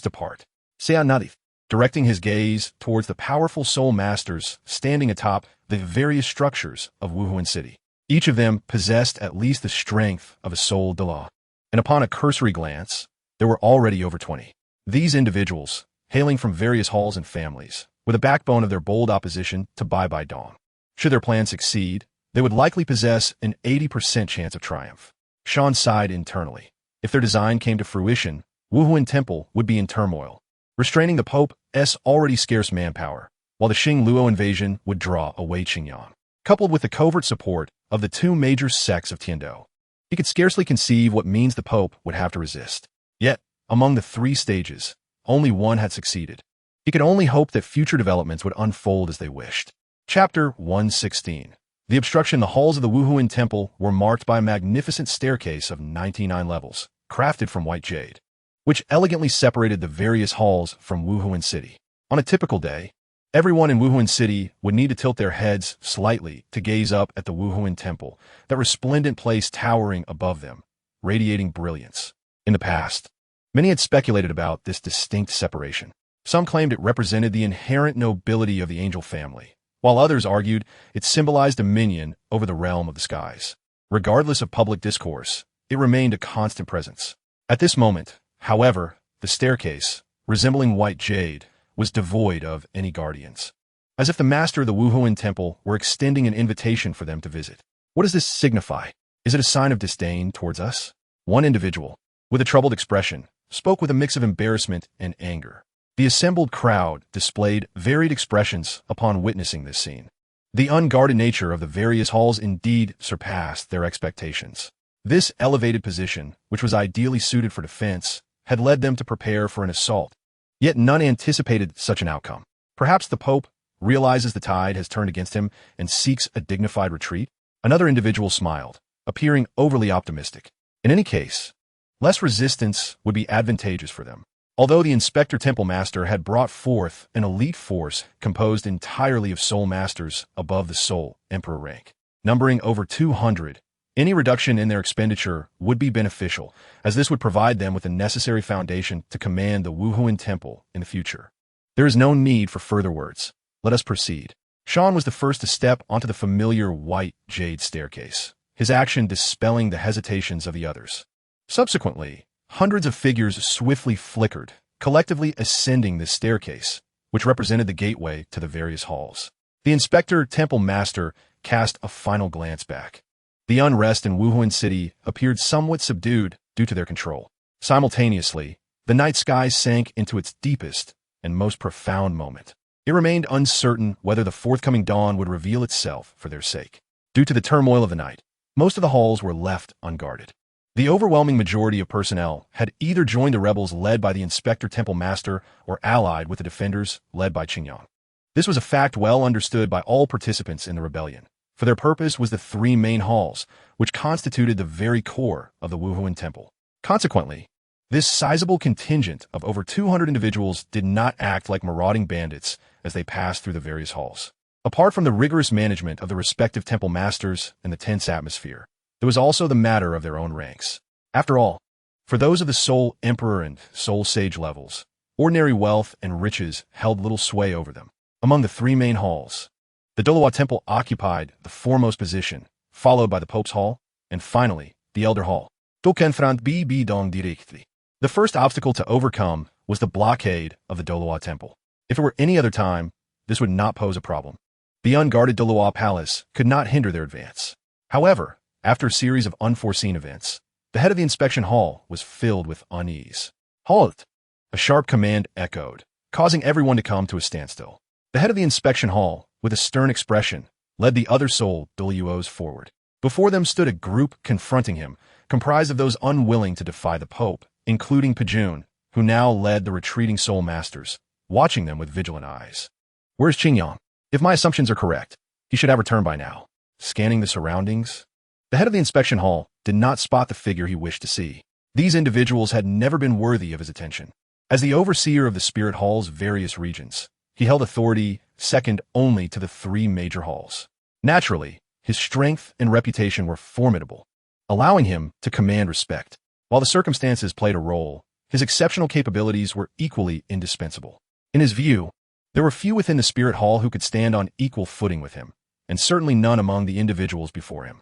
depart." Seanadith, directing his gaze towards the powerful soul masters standing atop the various structures of Wuhuan City. Each of them possessed at least the strength of a SoloedEvil, and upon a cursory glance, there were already over 20. These individuals, hailing from various halls and families, were the backbone of their bold opposition to Bye Dawn. Should their plan succeed, they would likely possess an 80% chance of triumph. Sean sighed internally. If their design came to fruition, Wuhuan Temple would be in turmoil, restraining the Pope's already scarce manpower, while the Xingluo invasion would draw away Qingyang. Coupled with the covert support of the two major sects of Tiando, he could scarcely conceive what means the Pope would have to resist. Yet, among the three stages, only one had succeeded. He could only hope that future developments would unfold as they wished. Chapter 116. The obstruction in the halls of the Wuhuan Temple were marked by a magnificent staircase of 99 levels, crafted from white jade, which elegantly separated the various halls from Wuhuan City. On a typical day, everyone in Wuhuan City would need to tilt their heads slightly to gaze up at the Wuhuan Temple, that resplendent place towering above them, radiating brilliance. In the past, many had speculated about this distinct separation. Some claimed it represented the inherent nobility of the angel family, while others argued it symbolized dominion over the realm of the skies. Regardless of public discourse, it remained a constant presence. At this moment, however, the staircase, resembling white jade, was devoid of any guardians, as if the master of the Wuhuan Temple were extending an invitation for them to visit. What does this signify? Is it a sign of disdain towards us? One individual, with a troubled expression, spoke with a mix of embarrassment and anger. The assembled crowd displayed varied expressions upon witnessing this scene. The unguarded nature of the various halls indeed surpassed their expectations. This elevated position, which was ideally suited for defense, had led them to prepare for an assault. Yet none anticipated such an outcome. Perhaps the Pope realizes the tide has turned against him and seeks a dignified retreat? Another individual smiled, appearing overly optimistic. In any case, less resistance would be advantageous for them. Although the Inspector Temple Master had brought forth an elite force composed entirely of soul masters above the Soul Emperor rank, numbering over 200, any reduction in their expenditure would be beneficial, as this would provide them with the necessary foundation to command the Wuhuan Temple in the future. There is no need for further words. Let us proceed. Sean was the first to step onto the familiar white jade staircase, his action dispelling the hesitations of the others. Subsequently, hundreds of figures swiftly flickered, collectively ascending this staircase, which represented the gateway to the various halls. The Inspector Temple Master cast a final glance back. The unrest in Wuhuan City appeared somewhat subdued due to their control. Simultaneously, the night sky sank into its deepest and most profound moment. It remained uncertain whether the forthcoming dawn would reveal itself for their sake. Due to the turmoil of the night, most of the halls were left unguarded. The overwhelming majority of personnel had either joined the rebels led by the Inspector Temple Master or allied with the defenders led by Qingyang. This was a fact well understood by all participants in the rebellion, for their purpose was the three main halls, which constituted the very core of the Wuhuan Temple. Consequently, this sizable contingent of over 200 individuals did not act like marauding bandits as they passed through the various halls. Apart from the rigorous management of the respective temple masters and the tense atmosphere, there was also the matter of their own ranks. After all, for those of the Soul Emperor and Soul Sage levels, ordinary wealth and riches held little sway over them. Among the three main halls, the Doloa Temple occupied the foremost position, followed by the Pope's Hall, and finally, the Elder Hall. Du confront BB Dong directly. The first obstacle to overcome was the blockade of the Doloa Temple. If it were any other time, this would not pose a problem. The unguarded Doloa Palace could not hinder their advance. However, after a series of unforeseen events, the head of the inspection hall was filled with unease. Halt! A sharp command echoed, causing everyone to come to a standstill. The head of the inspection hall, with a stern expression, led the other SoloedEvils forward. Before them stood a group confronting him, comprised of those unwilling to defy the Pope, including Pajun, who now led the retreating Soul Masters, watching them with vigilant eyes. Where's Qingyang? If my assumptions are correct, he should have returned by now. Scanning the surroundings, the head of the inspection hall did not spot the figure he wished to see. These individuals had never been worthy of his attention. As the overseer of the spirit hall's various regions, he held authority second only to the three major halls. Naturally, his strength and reputation were formidable, allowing him to command respect. While the circumstances played a role, his exceptional capabilities were equally indispensable. In his view, there were few within the spirit hall who could stand on equal footing with him, and certainly none among the individuals before him.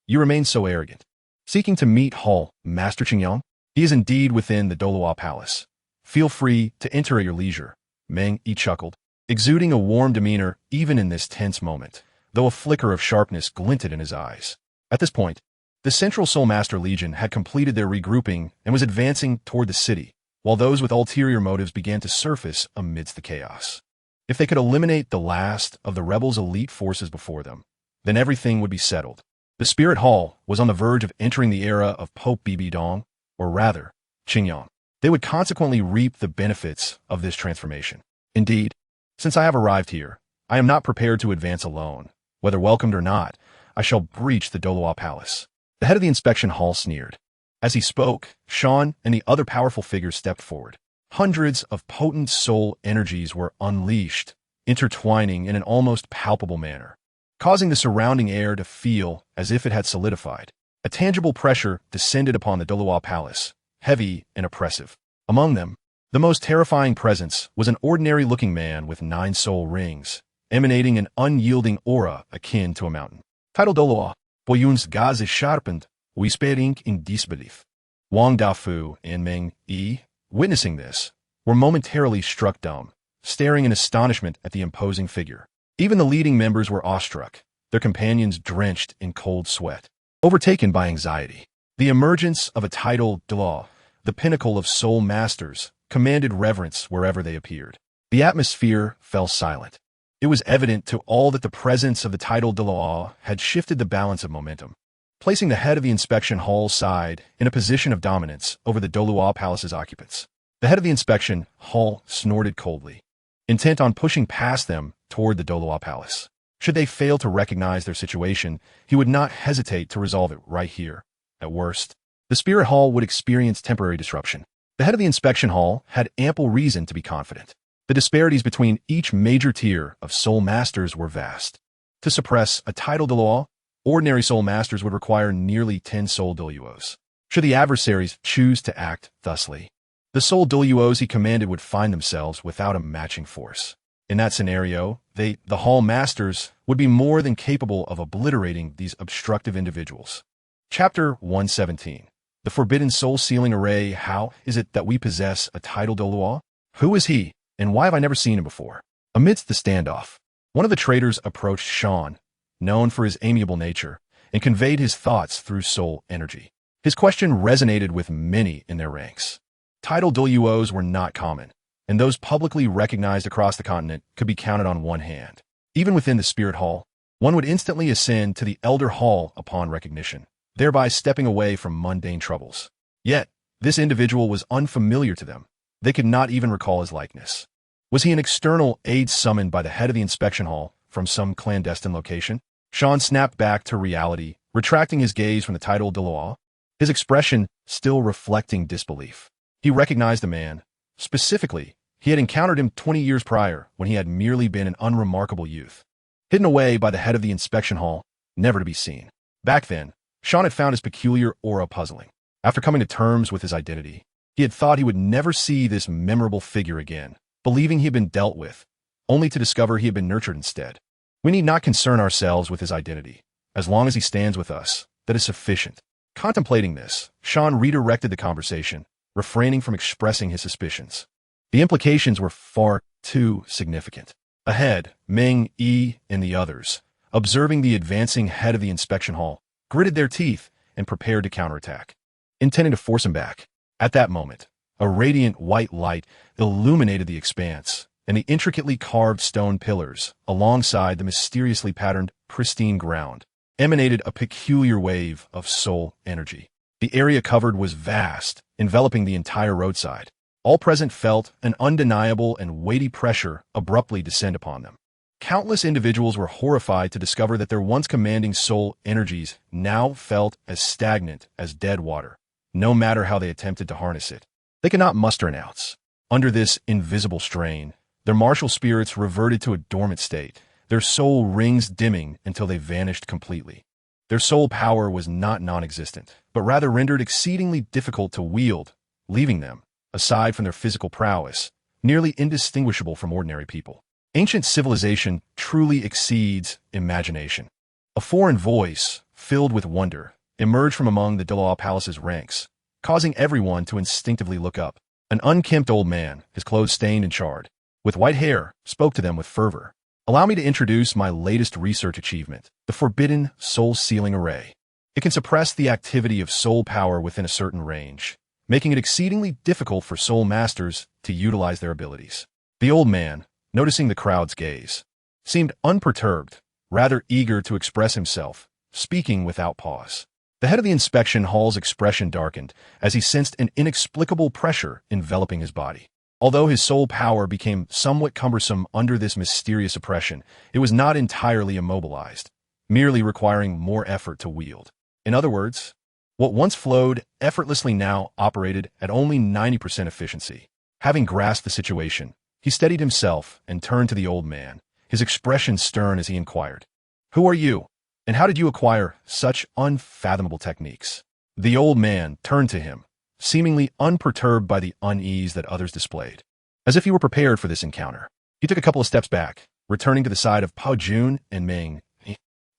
You remain so arrogant. Seeking to meet Hall Master Qingyang? He is indeed within the Doloa Palace. Feel free to enter at your leisure. Meng Yi chuckled, exuding a warm demeanor even in this tense moment, though a flicker of sharpness glinted in his eyes. At this point, the Central Soul Master Legion had completed their regrouping and was advancing toward the city, while those with ulterior motives began to surface amidst the chaos. If they could eliminate the last of the rebels' elite forces before them, then everything would be settled. The Spirit Hall was on the verge of entering the era of Pope BB Dong, or rather, Qingyang. They would consequently reap the benefits of this transformation. Indeed, since I have arrived here, I am not prepared to advance alone. Whether welcomed or not, I shall breach the Doloa Palace. The head of the inspection hall sneered. As he spoke, Sean and the other powerful figures stepped forward. Hundreds of potent soul energies were unleashed, intertwining in an almost palpable manner, causing the surrounding air to feel as if it had solidified. A tangible pressure descended upon the Doloa Palace, heavy and oppressive. Among them, the most terrifying presence was an ordinary-looking man with 9 soul rings, emanating an unyielding aura akin to a mountain. Title Doloa, Boyun's Gaz is sharpened, whispering in disbelief. Wang Dafu and Meng Yi, witnessing this, were momentarily struck dumb, staring in astonishment at the imposing figure. Even the leading members were awestruck, their companions drenched in cold sweat. Overtaken by anxiety, the emergence of a titled Doloa, the pinnacle of soul masters, commanded reverence wherever they appeared. The atmosphere fell silent. It was evident to all that the presence of the titled Doloa had shifted the balance of momentum, placing the head of the inspection hall's side in a position of dominance over the Doloa Palace's occupants. The head of the inspection hall snorted coldly, intent on pushing past them toward the Doloa Palace. Should they fail to recognize their situation, he would not hesitate to resolve it right here. At worst, the Spirit Hall would experience temporary disruption. The head of the inspection hall had ample reason to be confident. The disparities between each major tier of soul masters were vast. To suppress a title Doloa, ordinary soul masters would require nearly 10 SoloedEvils. Should the adversaries choose to act thusly, the SoloedEvils he commanded would find themselves without a matching force. In that scenario, the Hall Masters would be more than capable of obliterating these obstructive individuals. Chapter 117. The Forbidden Soul Sealing Array. How is it that we possess a titled Doloa? Who is he, and why have I never seen him before? Amidst the standoff, one of the traders approached Sean, known for his amiable nature, and conveyed his thoughts through soul energy. His question resonated with many in their ranks. Titled Doloas were not common, and those publicly recognized across the continent could be counted on one hand. Even within the Spirit Hall, one would instantly ascend to the Elder Hall upon recognition, thereby stepping away from mundane troubles. Yet, this individual was unfamiliar to them. They could not even recall his likeness. Was he an external aide summoned by the head of the inspection hall from some clandestine location? Sean snapped back to reality, retracting his gaze from the title Doloa, his expression still reflecting disbelief. He recognized the man. Specifically, he had encountered him 20 years prior when he had merely been an unremarkable youth, hidden away by the head of the inspection hall, never to be seen. Back then, Sean had found his peculiar aura puzzling. After coming to terms with his identity, he had thought he would never see this memorable figure again, believing he had been dealt with, only to discover he had been nurtured instead. We need not concern ourselves with his identity. As long as he stands with us, That is sufficient. Contemplating this, Sean redirected the conversation, refraining from expressing his suspicions. The implications were far too significant. Ahead, Ming, Yi, and the others, observing the advancing head of the inspection hall, gritted their teeth and prepared to counterattack, intending to force him back. At that moment, a radiant white light illuminated the expanse, and the intricately carved stone pillars, alongside the mysteriously patterned, pristine ground, emanated a peculiar wave of soul energy. The area covered was vast, enveloping the entire roadside. All present felt an undeniable and weighty pressure abruptly descend upon them. Countless individuals were horrified to discover that their once commanding soul energies now felt as stagnant as dead water, no matter how they attempted to harness it. They could not muster an ounce. Under this invisible strain, their martial spirits reverted to a dormant state, their soul rings dimming until they vanished completely. Their soul power was not non-existent, but rather rendered exceedingly difficult to wield, leaving them, aside from their physical prowess, nearly indistinguishable from ordinary people. Ancient civilization truly exceeds imagination. A foreign voice, filled with wonder, emerged from among the Dilaw Palace's ranks, causing everyone to instinctively look up. An unkempt old man, his clothes stained and charred, with white hair, spoke to them with fervor. Allow me to introduce my latest research achievement, the Forbidden Soul Sealing Array. It can suppress the activity of soul power within a certain range, making it exceedingly difficult for soul masters to utilize their abilities. The old man, noticing the crowd's gaze, seemed unperturbed, rather eager to express himself, speaking without pause. The head of the inspection hall's expression darkened as he sensed an inexplicable pressure enveloping his body. Although his soul power became somewhat cumbersome under this mysterious oppression, it was not entirely immobilized, merely requiring more effort to wield. In other words, what once flowed effortlessly now operated at only 90% efficiency. Having grasped the situation, he steadied himself and turned to the old man, his expression stern as he inquired, "Who are you, and how did you acquire such unfathomable techniques?" The old man turned to him, seemingly unperturbed by the unease that others displayed. As if he were prepared for this encounter, he took a couple of steps back, returning to the side of Pao Jun and Ming,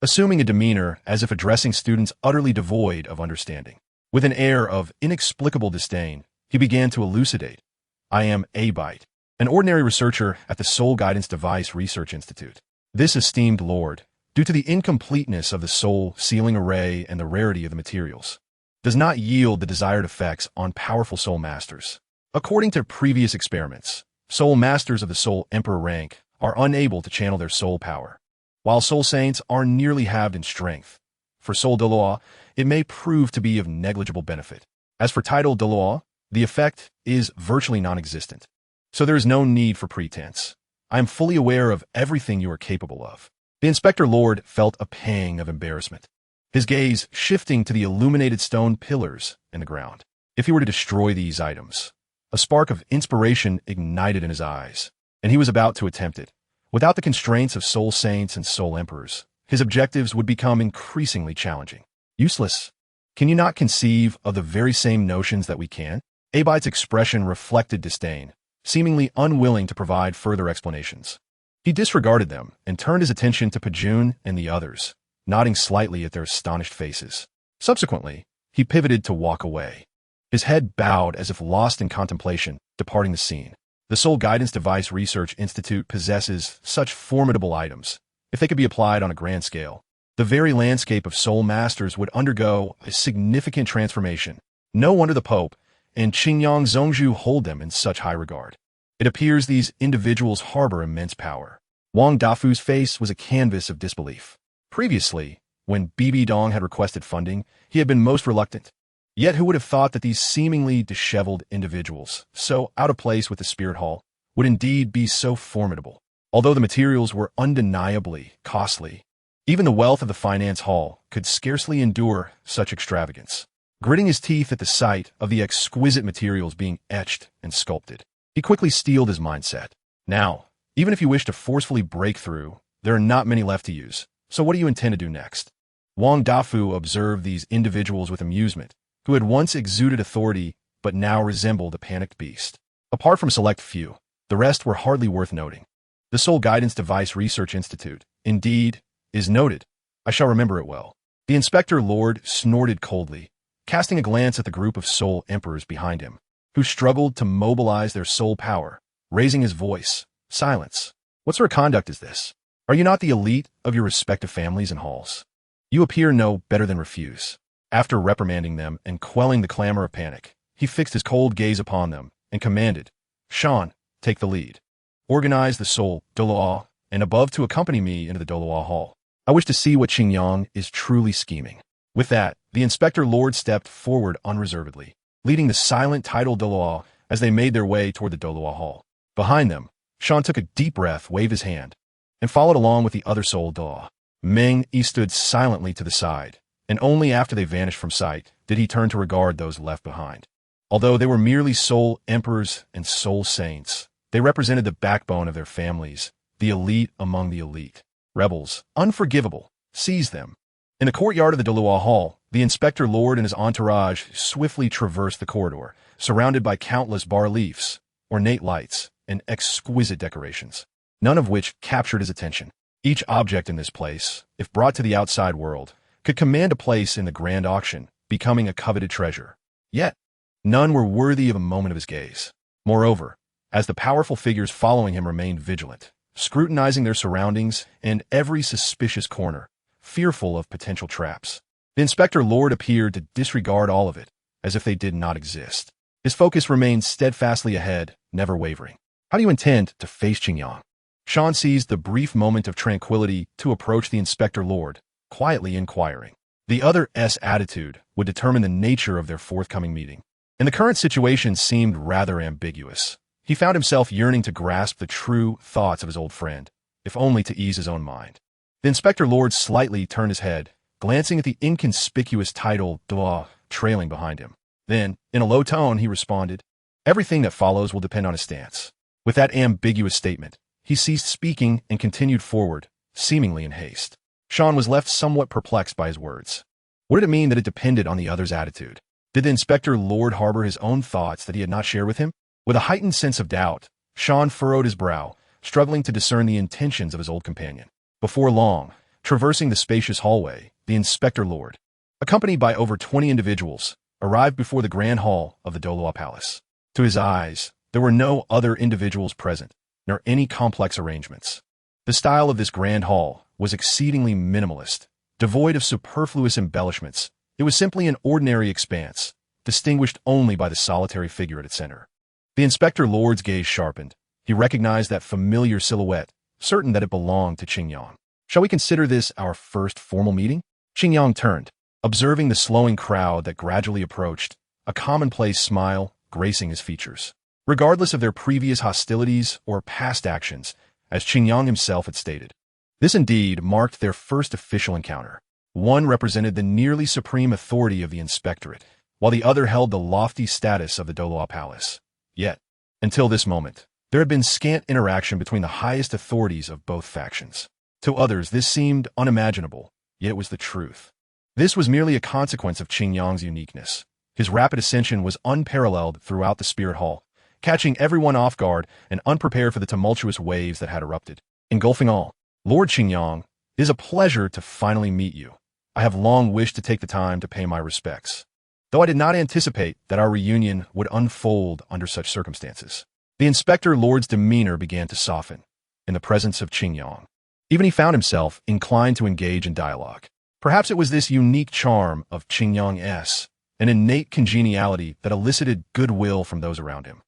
assuming a demeanor as if addressing students utterly devoid of understanding. With an air of inexplicable disdain, he began to elucidate. "I am Abite, an ordinary researcher at the Soul Guidance Device Research Institute. This esteemed lord, due to the incompleteness of the soul sealing array and the rarity of the materials, does not yield the desired effects on powerful soul masters. According to previous experiments, soul masters of the Soul Emperor rank are unable to channel their soul power, while soul saints are nearly halved in strength. For Soul Dilaw, it may prove to be of negligible benefit. As for Title Dilaw, the effect is virtually non-existent. So there is no need for pretense. I am fully aware of everything you are capable of." The Inspector Lord felt a pang of embarrassment, his gaze shifting to the illuminated stone pillars in the ground. If he were to destroy these items, a spark of inspiration ignited in his eyes, and he was about to attempt it. Without the constraints of soul saints and soul emperors, his objectives would become increasingly challenging. Useless. Can you not conceive of the very same notions that we can? Abite's expression reflected disdain, seemingly unwilling to provide further explanations. He disregarded them and turned his attention to Pajun and the others, nodding slightly at their astonished faces. Subsequently, he pivoted to walk away, his head bowed as if lost in contemplation, departing the scene. The Soul Guidance Device Research Institute possesses such formidable items. If they could be applied on a grand scale, the very landscape of soul masters would undergo a significant transformation. No wonder the Pope and Qingyang Zhongzhu hold them in such high regard. It appears these individuals harbor immense power. Wang Dafu's face was a canvas of disbelief. Previously, when Bibi Dong had requested funding, he had been most reluctant. Yet who would have thought that these seemingly disheveled individuals, so out of place with the Spirit Hall, would indeed be so formidable? Although the materials were undeniably costly, even the wealth of the finance hall could scarcely endure such extravagance. Gritting his teeth at the sight of the exquisite materials being etched and sculpted, he quickly steeled his mindset. Now, even if you wish to forcefully break through, there are not many left to use, so what do you intend to do next? Wang Dafu observed these individuals with amusement, who had once exuded authority but now resembled a panicked beast. Apart from a select few, the rest were hardly worth noting. The Soul Guidance Device Research Institute, indeed, is noted. I shall remember it well. The Inspector Lord snorted coldly, casting a glance at the group of soul emperors behind him, who struggled to mobilize their soul power, raising his voice. Silence. What sort of conduct is this? Are you not the elite of your respective families and halls? You appear no better than refuse. After reprimanding them and quelling the clamor of panic, he fixed his cold gaze upon them and commanded, Sean, take the lead. Organize the soul, Doloa, and above to accompany me into the Doloa Hall. I wish to see what Qingyang is truly scheming. With that, the Inspector Lord stepped forward unreservedly, leading the silent title Doloa as they made their way toward the Doloa Hall. Behind them, Sean took a deep breath, waved his hand, and followed along with the other soul Doloa. Meng Yi stood silently to the side, and only after they vanished from sight did he turn to regard those left behind. Although they were merely soul emperors and soul saints, they represented the backbone of their families, the elite among the elite. Rebels, unforgivable, seized them. In the courtyard of the Doloa Hall, the Inspector Lord and his entourage swiftly traversed the corridor, surrounded by countless bas-reliefs, ornate lights, and exquisite decorations, none of which captured his attention. Each object in this place, if brought to the outside world, could command a place in the grand auction, becoming a coveted treasure. Yet, none were worthy of a moment of his gaze. Moreover, as the powerful figures following him remained vigilant, scrutinizing their surroundings and every suspicious corner, fearful of potential traps, the Inspector Lord appeared to disregard all of it, as if they did not exist. His focus remained steadfastly ahead, never wavering. How do you intend to face Qingyang? Sean seized the brief moment of tranquility to approach the Inspector Lord, quietly inquiring. The other's attitude would determine the nature of their forthcoming meeting, and the current situation seemed rather ambiguous. He found himself yearning to grasp the true thoughts of his old friend, if only to ease his own mind. The Inspector Lord slightly turned his head, glancing at the inconspicuous title Dua trailing behind him. Then, in a low tone, he responded, Everything that follows will depend on his stance. With that ambiguous statement, he ceased speaking and continued forward, seemingly in haste. Sean was left somewhat perplexed by his words. What did it mean that it depended on the other's attitude? Did the Inspector Lord harbor his own thoughts that he had not shared with him? With a heightened sense of doubt, Sean furrowed his brow, struggling to discern the intentions of his old companion. Before long, traversing the spacious hallway, the Inspector Lord, accompanied by over 20 individuals, arrived before the grand hall of the Doloa Palace. To his eyes, there were no other individuals present, nor any complex arrangements. The style of this grand hall was exceedingly minimalist, devoid of superfluous embellishments. It was simply an ordinary expanse, distinguished only by the solitary figure at its center. The Inspector Lord's gaze sharpened. He recognized that familiar silhouette, certain that it belonged to Qingyang. Shall we consider this our first formal meeting? Qingyang turned, observing the slowing crowd that gradually approached, a commonplace smile gracing his features. Regardless of their previous hostilities or past actions, as Qingyang himself had stated, this indeed marked their first official encounter. One represented the nearly supreme authority of the Inspectorate, while the other held the lofty status of the Doloa Palace. Yet, until this moment, there had been scant interaction between the highest authorities of both factions. To others, this seemed unimaginable, yet it was the truth. This was merely a consequence of Qingyang's uniqueness. His rapid ascension was unparalleled throughout the Spirit Hall, catching everyone off guard and unprepared for the tumultuous waves that had erupted, engulfing all. Lord Qingyang, it is a pleasure to finally meet you. I have long wished to take the time to pay my respects, though I did not anticipate that our reunion would unfold under such circumstances. The Inspector Lord's demeanor began to soften in the presence of Qingyang. Even he found himself inclined to engage in dialogue. Perhaps it was this unique charm of Qingyang's, an innate congeniality that elicited goodwill from those around him.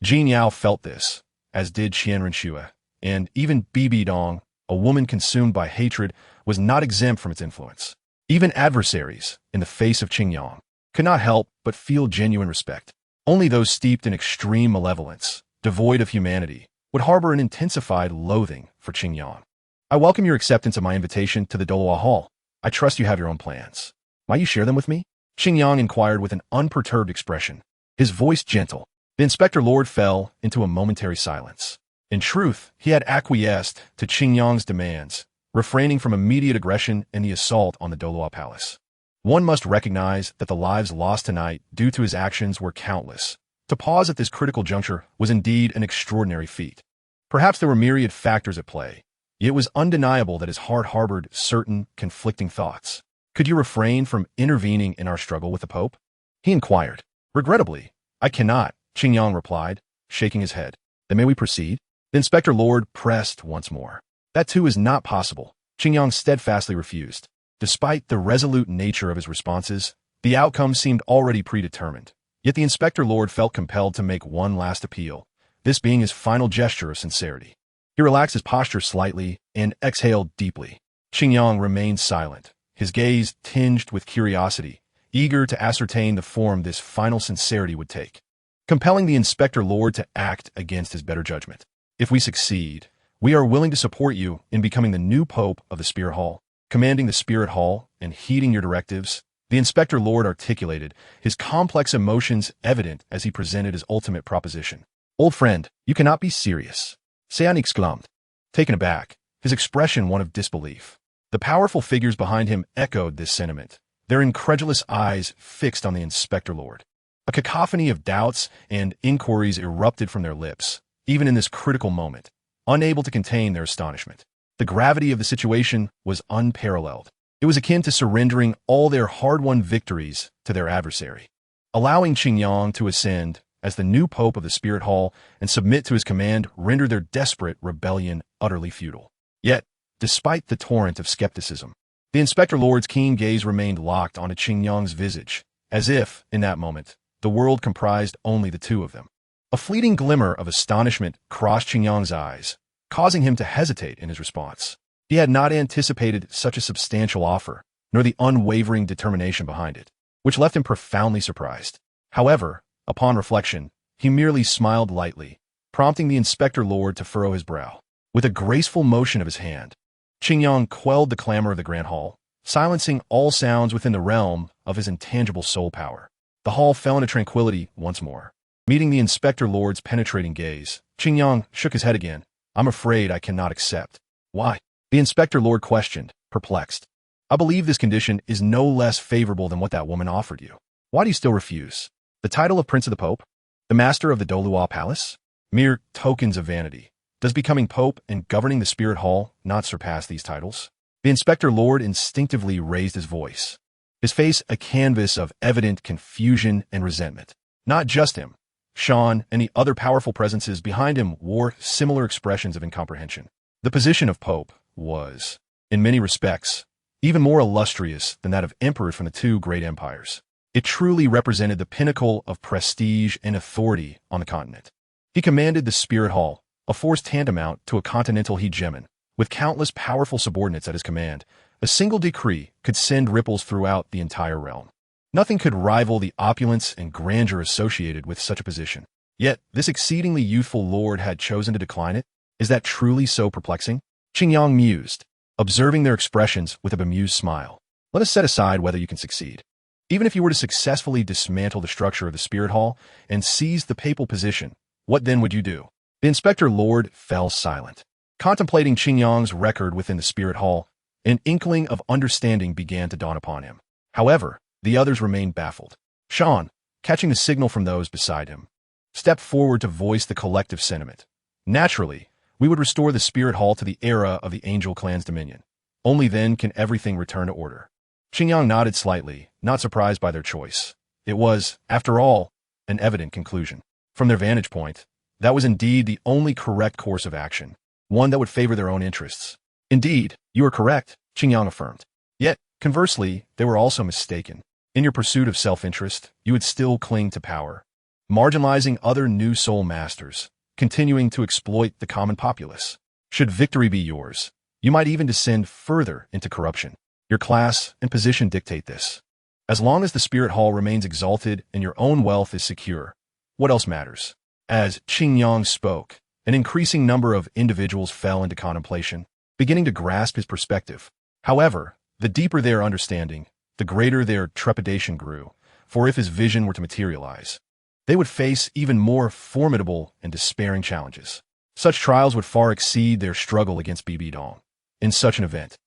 Jin Yao felt this, as did Qianren Xue, and even Bibi Dong, a woman consumed by hatred, was not exempt from its influence. Even adversaries, in the face of Qingyang, could not help but feel genuine respect. Only those steeped in extreme malevolence, devoid of humanity, would harbor an intensified loathing for Qingyang. I welcome your acceptance of my invitation to the Doloa Hall. I trust you have your own plans. Might you share them with me? Qingyang inquired with an unperturbed expression, his voice gentle. The Inspector Lord fell into a momentary silence. In truth, he had acquiesced to Qingyang's demands, refraining from immediate aggression in the assault on the Doloa Palace. One must recognize that the lives lost tonight due to his actions were countless. To pause at this critical juncture was indeed an extraordinary feat. Perhaps there were myriad factors at play, yet it was undeniable that his heart harbored certain conflicting thoughts. Could you refrain from intervening in our struggle with the Pope? He inquired. Regrettably, I cannot, Qingyang replied, shaking his head. Then may we proceed? The Inspector Lord pressed once more. That too is not possible, Qingyang steadfastly refused. Despite the resolute nature of his responses, the outcome seemed already predetermined. Yet the Inspector Lord felt compelled to make one last appeal, this being his final gesture of sincerity. He relaxed his posture slightly and exhaled deeply. Qingyang remained silent, his gaze tinged with curiosity, eager to ascertain the form this final sincerity would take, compelling the Inspector Lord to act against his better judgment. If we succeed, we are willing to support you in becoming the new Pope of the Spirit Hall, commanding the Spirit Hall and heeding your directives. The Inspector Lord articulated, his complex emotions evident as he presented his ultimate proposition. Old friend, you cannot be serious, Sean exclaimed, taken aback, his expression one of disbelief. The powerful figures behind him echoed this sentiment, their incredulous eyes fixed on the Inspector Lord. A cacophony of doubts and inquiries erupted from their lips, even in this critical moment, unable to contain their astonishment. The gravity of the situation was unparalleled. It was akin to surrendering all their hard-won victories to their adversary. Allowing Qingyang to ascend as the new Pope of the Spirit Hall and submit to his command rendered their desperate rebellion utterly futile. Yet, despite the torrent of skepticism, the Inspector Lord's keen gaze remained locked onto Qingyang's visage, as if, in that moment, the world comprised only the two of them. A fleeting glimmer of astonishment crossed Qingyang's eyes, causing him to hesitate in his response. He had not anticipated such a substantial offer, nor the unwavering determination behind it, which left him profoundly surprised. However, upon reflection, he merely smiled lightly, prompting the Inspector Lord to furrow his brow. With a graceful motion of his hand, Qingyang quelled the clamor of the Grand Hall, silencing all sounds within the realm of his intangible soul power. The hall fell into tranquility once more. Meeting the Inspector Lord's penetrating gaze, Qingyang shook his head again. I'm afraid I cannot accept. Why? The Inspector Lord questioned, perplexed. I believe this condition is no less favorable than what that woman offered you. Why do you still refuse? The title of Prince of the Pope? The Master of the Doluo Palace? Mere tokens of vanity. Does becoming Pope and governing the Spirit Hall not surpass these titles? The Inspector Lord instinctively raised his voice, his face a canvas of evident confusion and resentment. Not just him. Sean and the other powerful presences behind him wore similar expressions of incomprehension. The position of Pope was, in many respects, even more illustrious than that of emperor from the two great empires. It truly represented the pinnacle of prestige and authority on the continent. He commanded the Spirit Hall, a force tantamount to a continental hegemon, with countless powerful subordinates at his command. A single decree could send ripples throughout the entire realm. Nothing could rival the opulence and grandeur associated with such a position. Yet, this exceedingly youthful lord had chosen to decline it. Is that truly so perplexing? Qingyang mused, observing their expressions with a bemused smile. Let us set aside whether you can succeed. Even if you were to successfully dismantle the structure of the Spirit Hall and seize the papal position, what then would you do? The Inspector Lord fell silent. Contemplating Qingyang's record within the Spirit Hall, an inkling of understanding began to dawn upon him. However, the others remained baffled. Sean, catching the signal from those beside him, stepped forward to voice the collective sentiment. Naturally, we would restore the Spirit Hall to the era of the Angel Clan's dominion. Only then can everything return to order. Qingyang nodded slightly, not surprised by their choice. It was, after all, an evident conclusion. From their vantage point, that was indeed the only correct course of action, one that would favor their own interests. Indeed, you are correct, Qingyang affirmed. Yet, conversely, they were also mistaken. In your pursuit of self-interest, you would still cling to power, marginalizing other new soul masters, continuing to exploit the common populace. Should victory be yours, you might even descend further into corruption. Your class and position dictate this. As long as the Spirit Hall remains exalted and your own wealth is secure, what else matters? As Qingyang spoke, an increasing number of individuals fell into contemplation, beginning to grasp his perspective. However, the deeper their understanding, the greater their trepidation grew, for if his vision were to materialize, they would face even more formidable and despairing challenges. Such trials would far exceed their struggle against Bibi Dong. In such an event,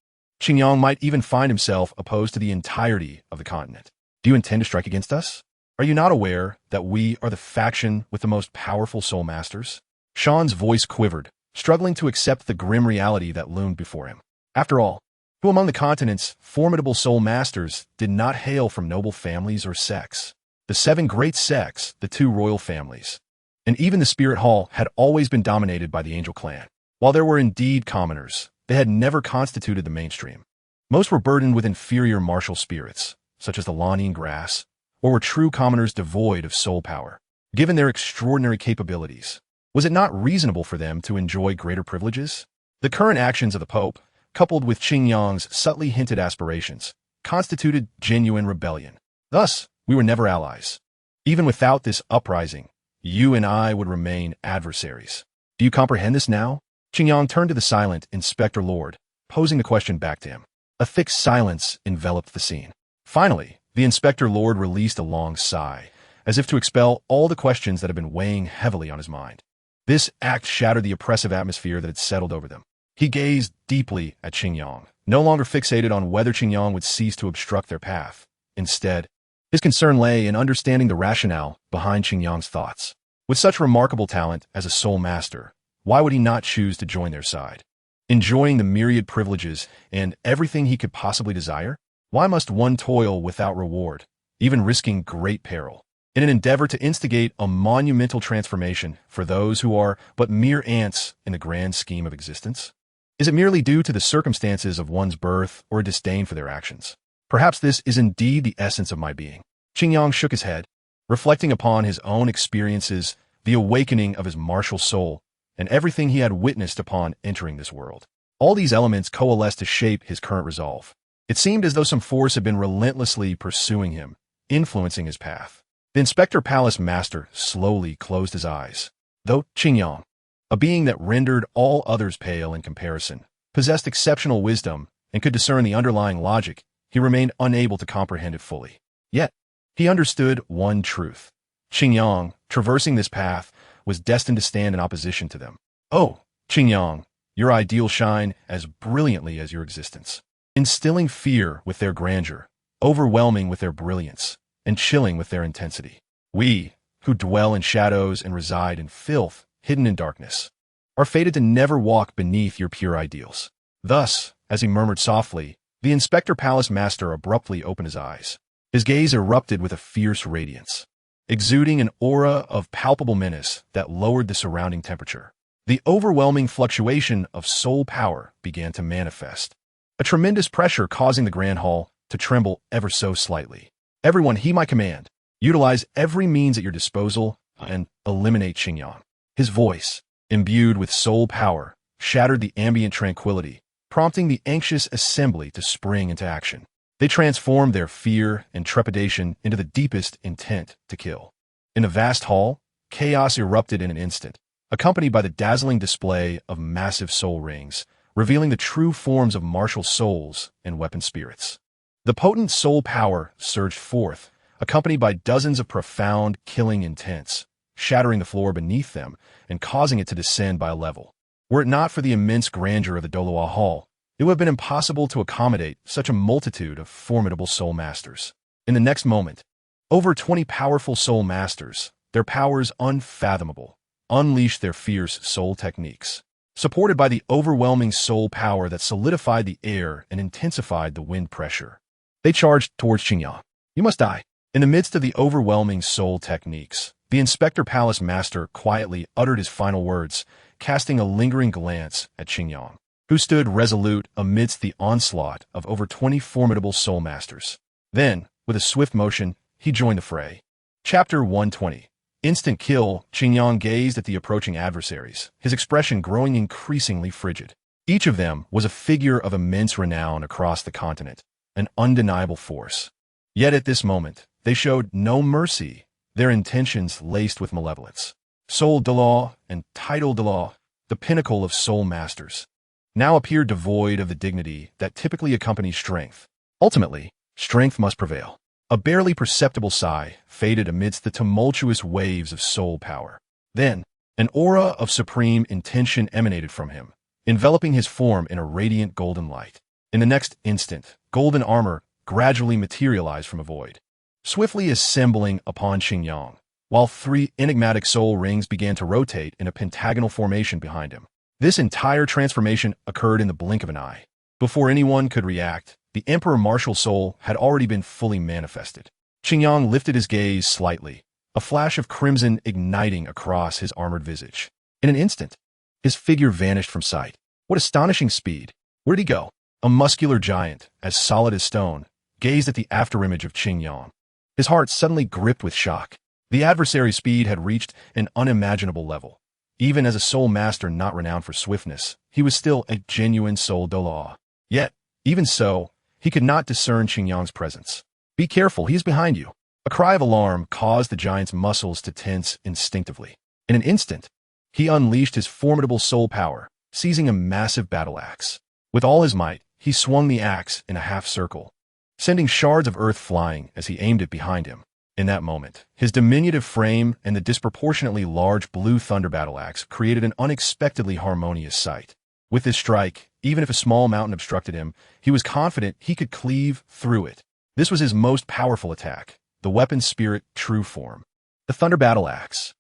Qingyang might even find himself opposed to the entirety of the continent. Do you intend to strike against us? Are you not aware that we are the faction with the most powerful soul masters? Sean's voice quivered, struggling to accept the grim reality that loomed before him. After all, who among the continent's formidable soul masters did not hail from noble families or sects. The 7 great sects, the 2 royal families, and even the Spirit Hall had always been dominated by the Angel clan. While there were indeed commoners, they had never constituted the mainstream. Most were burdened with inferior martial spirits, such as the Lanian grass, or were true commoners devoid of soul power. Given their extraordinary capabilities, was it not reasonable for them to enjoy greater privileges? The current actions of the Pope, coupled with Qing Yang's subtly hinted aspirations, constituted genuine rebellion. Thus, we were never allies. Even without this uprising, you and I would remain adversaries. Do you comprehend this now? Qing Yang turned to the silent Inspector Lord, posing the question back to him. A thick silence enveloped the scene. Finally, the Inspector Lord released a long sigh, as if to expel all the questions that had been weighing heavily on his mind. This act shattered the oppressive atmosphere that had settled over them. He gazed deeply at Qing Yang, no longer fixated on whether Qing Yang would cease to obstruct their path. Instead, his concern lay in understanding the rationale behind Qing Yang's thoughts. With such remarkable talent as a soul master, why would he not choose to join their side? Enjoying the myriad privileges and everything he could possibly desire? Why must one toil without reward, even risking great peril, in an endeavor to instigate a monumental transformation for those who are but mere ants in the grand scheme of existence? Is it merely due to the circumstances of one's birth or a disdain for their actions? Perhaps this is indeed the essence of my being. Qing Yang shook his head, reflecting upon his own experiences, the awakening of his martial soul, and everything he had witnessed upon entering this world. All these elements coalesced to shape his current resolve. It seemed as though some force had been relentlessly pursuing him, influencing his path. The Inspector Palace Master slowly closed his eyes. Though Qing Yang, a being that rendered all others pale in comparison, possessed exceptional wisdom and could discern the underlying logic, he remained unable to comprehend it fully. Yet, he understood one truth. Qing Yang, traversing this path, was destined to stand in opposition to them. Oh, Qing Yang, your ideals shine as brilliantly as your existence, instilling fear with their grandeur, overwhelming with their brilliance, and chilling with their intensity. We, who dwell in shadows and reside in filth, hidden in darkness, are fated to never walk beneath your pure ideals. Thus, as he murmured softly, the Inspector Palace Master abruptly opened his eyes. His gaze erupted with a fierce radiance, exuding an aura of palpable menace that lowered the surrounding temperature. The overwhelming fluctuation of soul power began to manifest, a tremendous pressure causing the Grand Hall to tremble ever so slightly. Everyone heed my command. Utilize every means at your disposal and eliminate Qing Yang. His voice, imbued with soul power, shattered the ambient tranquility, prompting the anxious assembly to spring into action. They transformed their fear and trepidation into the deepest intent to kill. In the vast hall, chaos erupted in an instant, accompanied by the dazzling display of massive soul rings, revealing the true forms of martial souls and weapon spirits. The potent soul power surged forth, accompanied by dozens of profound, killing intents, shattering the floor beneath them and causing it to descend by a level. Were it not for the immense grandeur of the Doloa Hall, it would have been impossible to accommodate such a multitude of formidable soul masters. In the next moment, over 20 powerful soul masters, their powers unfathomable, unleashed their fierce soul techniques. Supported by the overwhelming soul power that solidified the air and intensified the wind pressure, they charged towards Qing Yang. You must die. In the midst of the overwhelming soul techniques, the Inspector Palace Master quietly uttered his final words, casting a lingering glance at Qing Yang, who stood resolute amidst the onslaught of over 20 formidable soul masters. Then, with a swift motion, he joined the fray. Chapter 120. Instant Kill. Qing Yang gazed at the approaching adversaries, his expression growing increasingly frigid. Each of them was a figure of immense renown across the continent, an undeniable force. Yet at this moment, they showed no mercy, their intentions laced with malevolence. Soul de Law and Title de Law, the pinnacle of soul masters, now appeared devoid of the dignity that typically accompanies strength. Ultimately, strength must prevail. A barely perceptible sigh faded amidst the tumultuous waves of soul power. Then, an aura of supreme intention emanated from him, enveloping his form in a radiant golden light. In the next instant, golden armor gradually materialized from a void, swiftly assembling upon Qing Yang, while 3 enigmatic soul rings began to rotate in a pentagonal formation behind him. This entire transformation occurred in the blink of an eye. Before anyone could react, the Emperor Martial Soul had already been fully manifested. Qingyang lifted his gaze slightly, a flash of crimson igniting across his armored visage. In an instant, his figure vanished from sight. What astonishing speed! Where'd he go? A muscular giant, as solid as stone, gazed at the afterimage of Qingyang. His heart suddenly gripped with shock. The adversary's speed had reached an unimaginable level. Even as a soul master not renowned for swiftness, he was still a genuine SoloedEvil. Yet, even so, he could not discern Qingyang's presence. Be careful, he is behind you. A cry of alarm caused the giant's muscles to tense instinctively. In an instant, he unleashed his formidable soul power, seizing a massive battle axe. With all his might, he swung the axe in a half-circle, sending shards of earth flying as he aimed it behind him. In that moment, his diminutive frame and the disproportionately large blue thunder battle axe created an unexpectedly harmonious sight. With this strike, even if a small mountain obstructed him, he was confident he could cleave through it. This was his most powerful attack, the weapon's spirit true form. The thunder battle axe.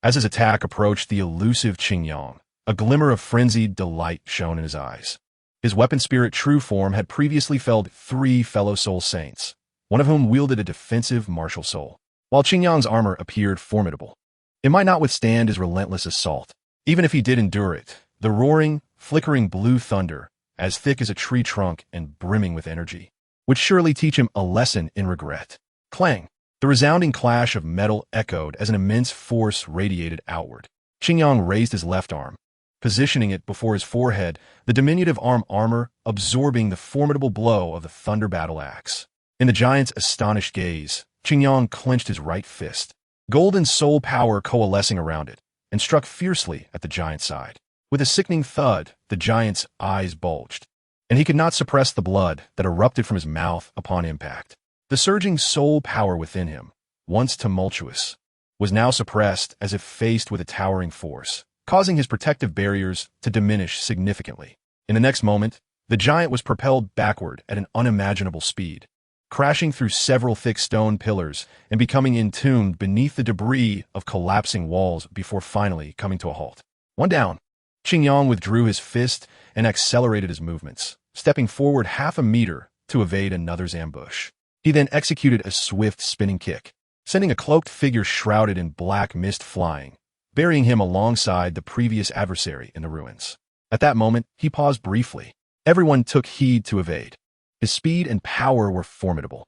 As his attack approached the elusive Qingyang, a glimmer of frenzied delight shone in his eyes. His weapon spirit true form had previously felled 3 fellow soul saints, one of whom wielded a defensive martial soul. While Qingyang's armor appeared formidable, it might not withstand his relentless assault. Even if he did endure it, the roaring, flickering blue thunder, as thick as a tree trunk and brimming with energy, would surely teach him a lesson in regret. Clang! The resounding clash of metal echoed as an immense force radiated outward. Qingyang raised his left arm, positioning it before his forehead, the diminutive armor absorbing the formidable blow of the thunder battle axe. In the giant's astonished gaze, Qingyang clenched his right fist, golden soul power coalescing around it, and struck fiercely at the giant's side. With a sickening thud, the giant's eyes bulged, and he could not suppress the blood that erupted from his mouth upon impact. The surging soul power within him, once tumultuous, was now suppressed as if faced with a towering force, causing his protective barriers to diminish significantly. In the next moment, the giant was propelled backward at an unimaginable speed, crashing through several thick stone pillars and becoming entombed beneath the debris of collapsing walls before finally coming to a halt. One down. Qingyang withdrew his fist and accelerated his movements, stepping forward half a meter to evade another's ambush. He then executed a swift spinning kick, sending a cloaked figure shrouded in black mist flying, burying him alongside the previous adversary in the ruins. At that moment, he paused briefly. Everyone took heed to evade. His speed and power were formidable.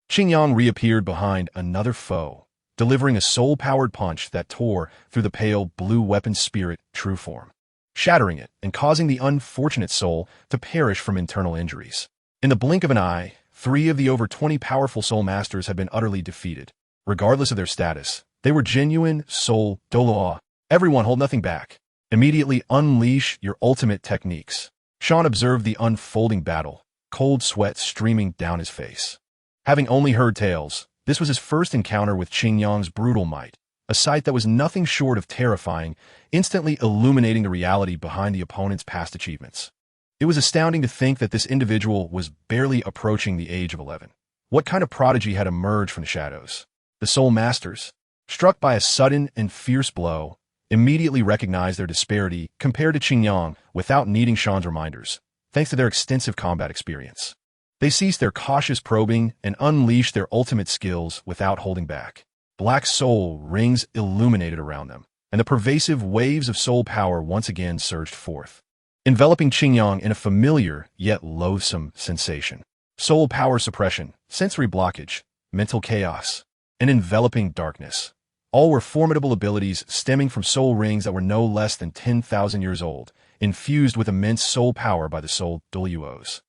Qingyang reappeared behind another foe, delivering a soul-powered punch that tore through the pale blue weapon spirit true form, shattering it and causing the unfortunate soul to perish from internal injuries. In the blink of an eye, 3 of the over 20 powerful soul masters had been utterly defeated. Regardless of their status, they were genuine SoloedEvil. Everyone hold nothing back. Immediately unleash your ultimate techniques. Sean observed the unfolding battle, cold sweat streaming down his face. Having only heard tales, this was his first encounter with Qingyang's brutal might, a sight that was nothing short of terrifying, instantly illuminating the reality behind the opponent's past achievements. It was astounding to think that this individual was barely approaching the age of 11. What kind of prodigy had emerged from the shadows? The Soul Masters, struck by a sudden and fierce blow, immediately recognized their disparity compared to Qingyang without needing Sean's reminders, thanks to their extensive combat experience. They ceased their cautious probing and unleashed their ultimate skills without holding back. Black soul rings illuminated around them, and the pervasive waves of soul power once again surged forth, enveloping Qingyang in a familiar yet loathsome sensation. Soul power suppression, sensory blockage, mental chaos, and enveloping darkness. All were formidable abilities stemming from soul rings that were no less than 10,000 years old, infused with immense soul power by the SoloedEvils,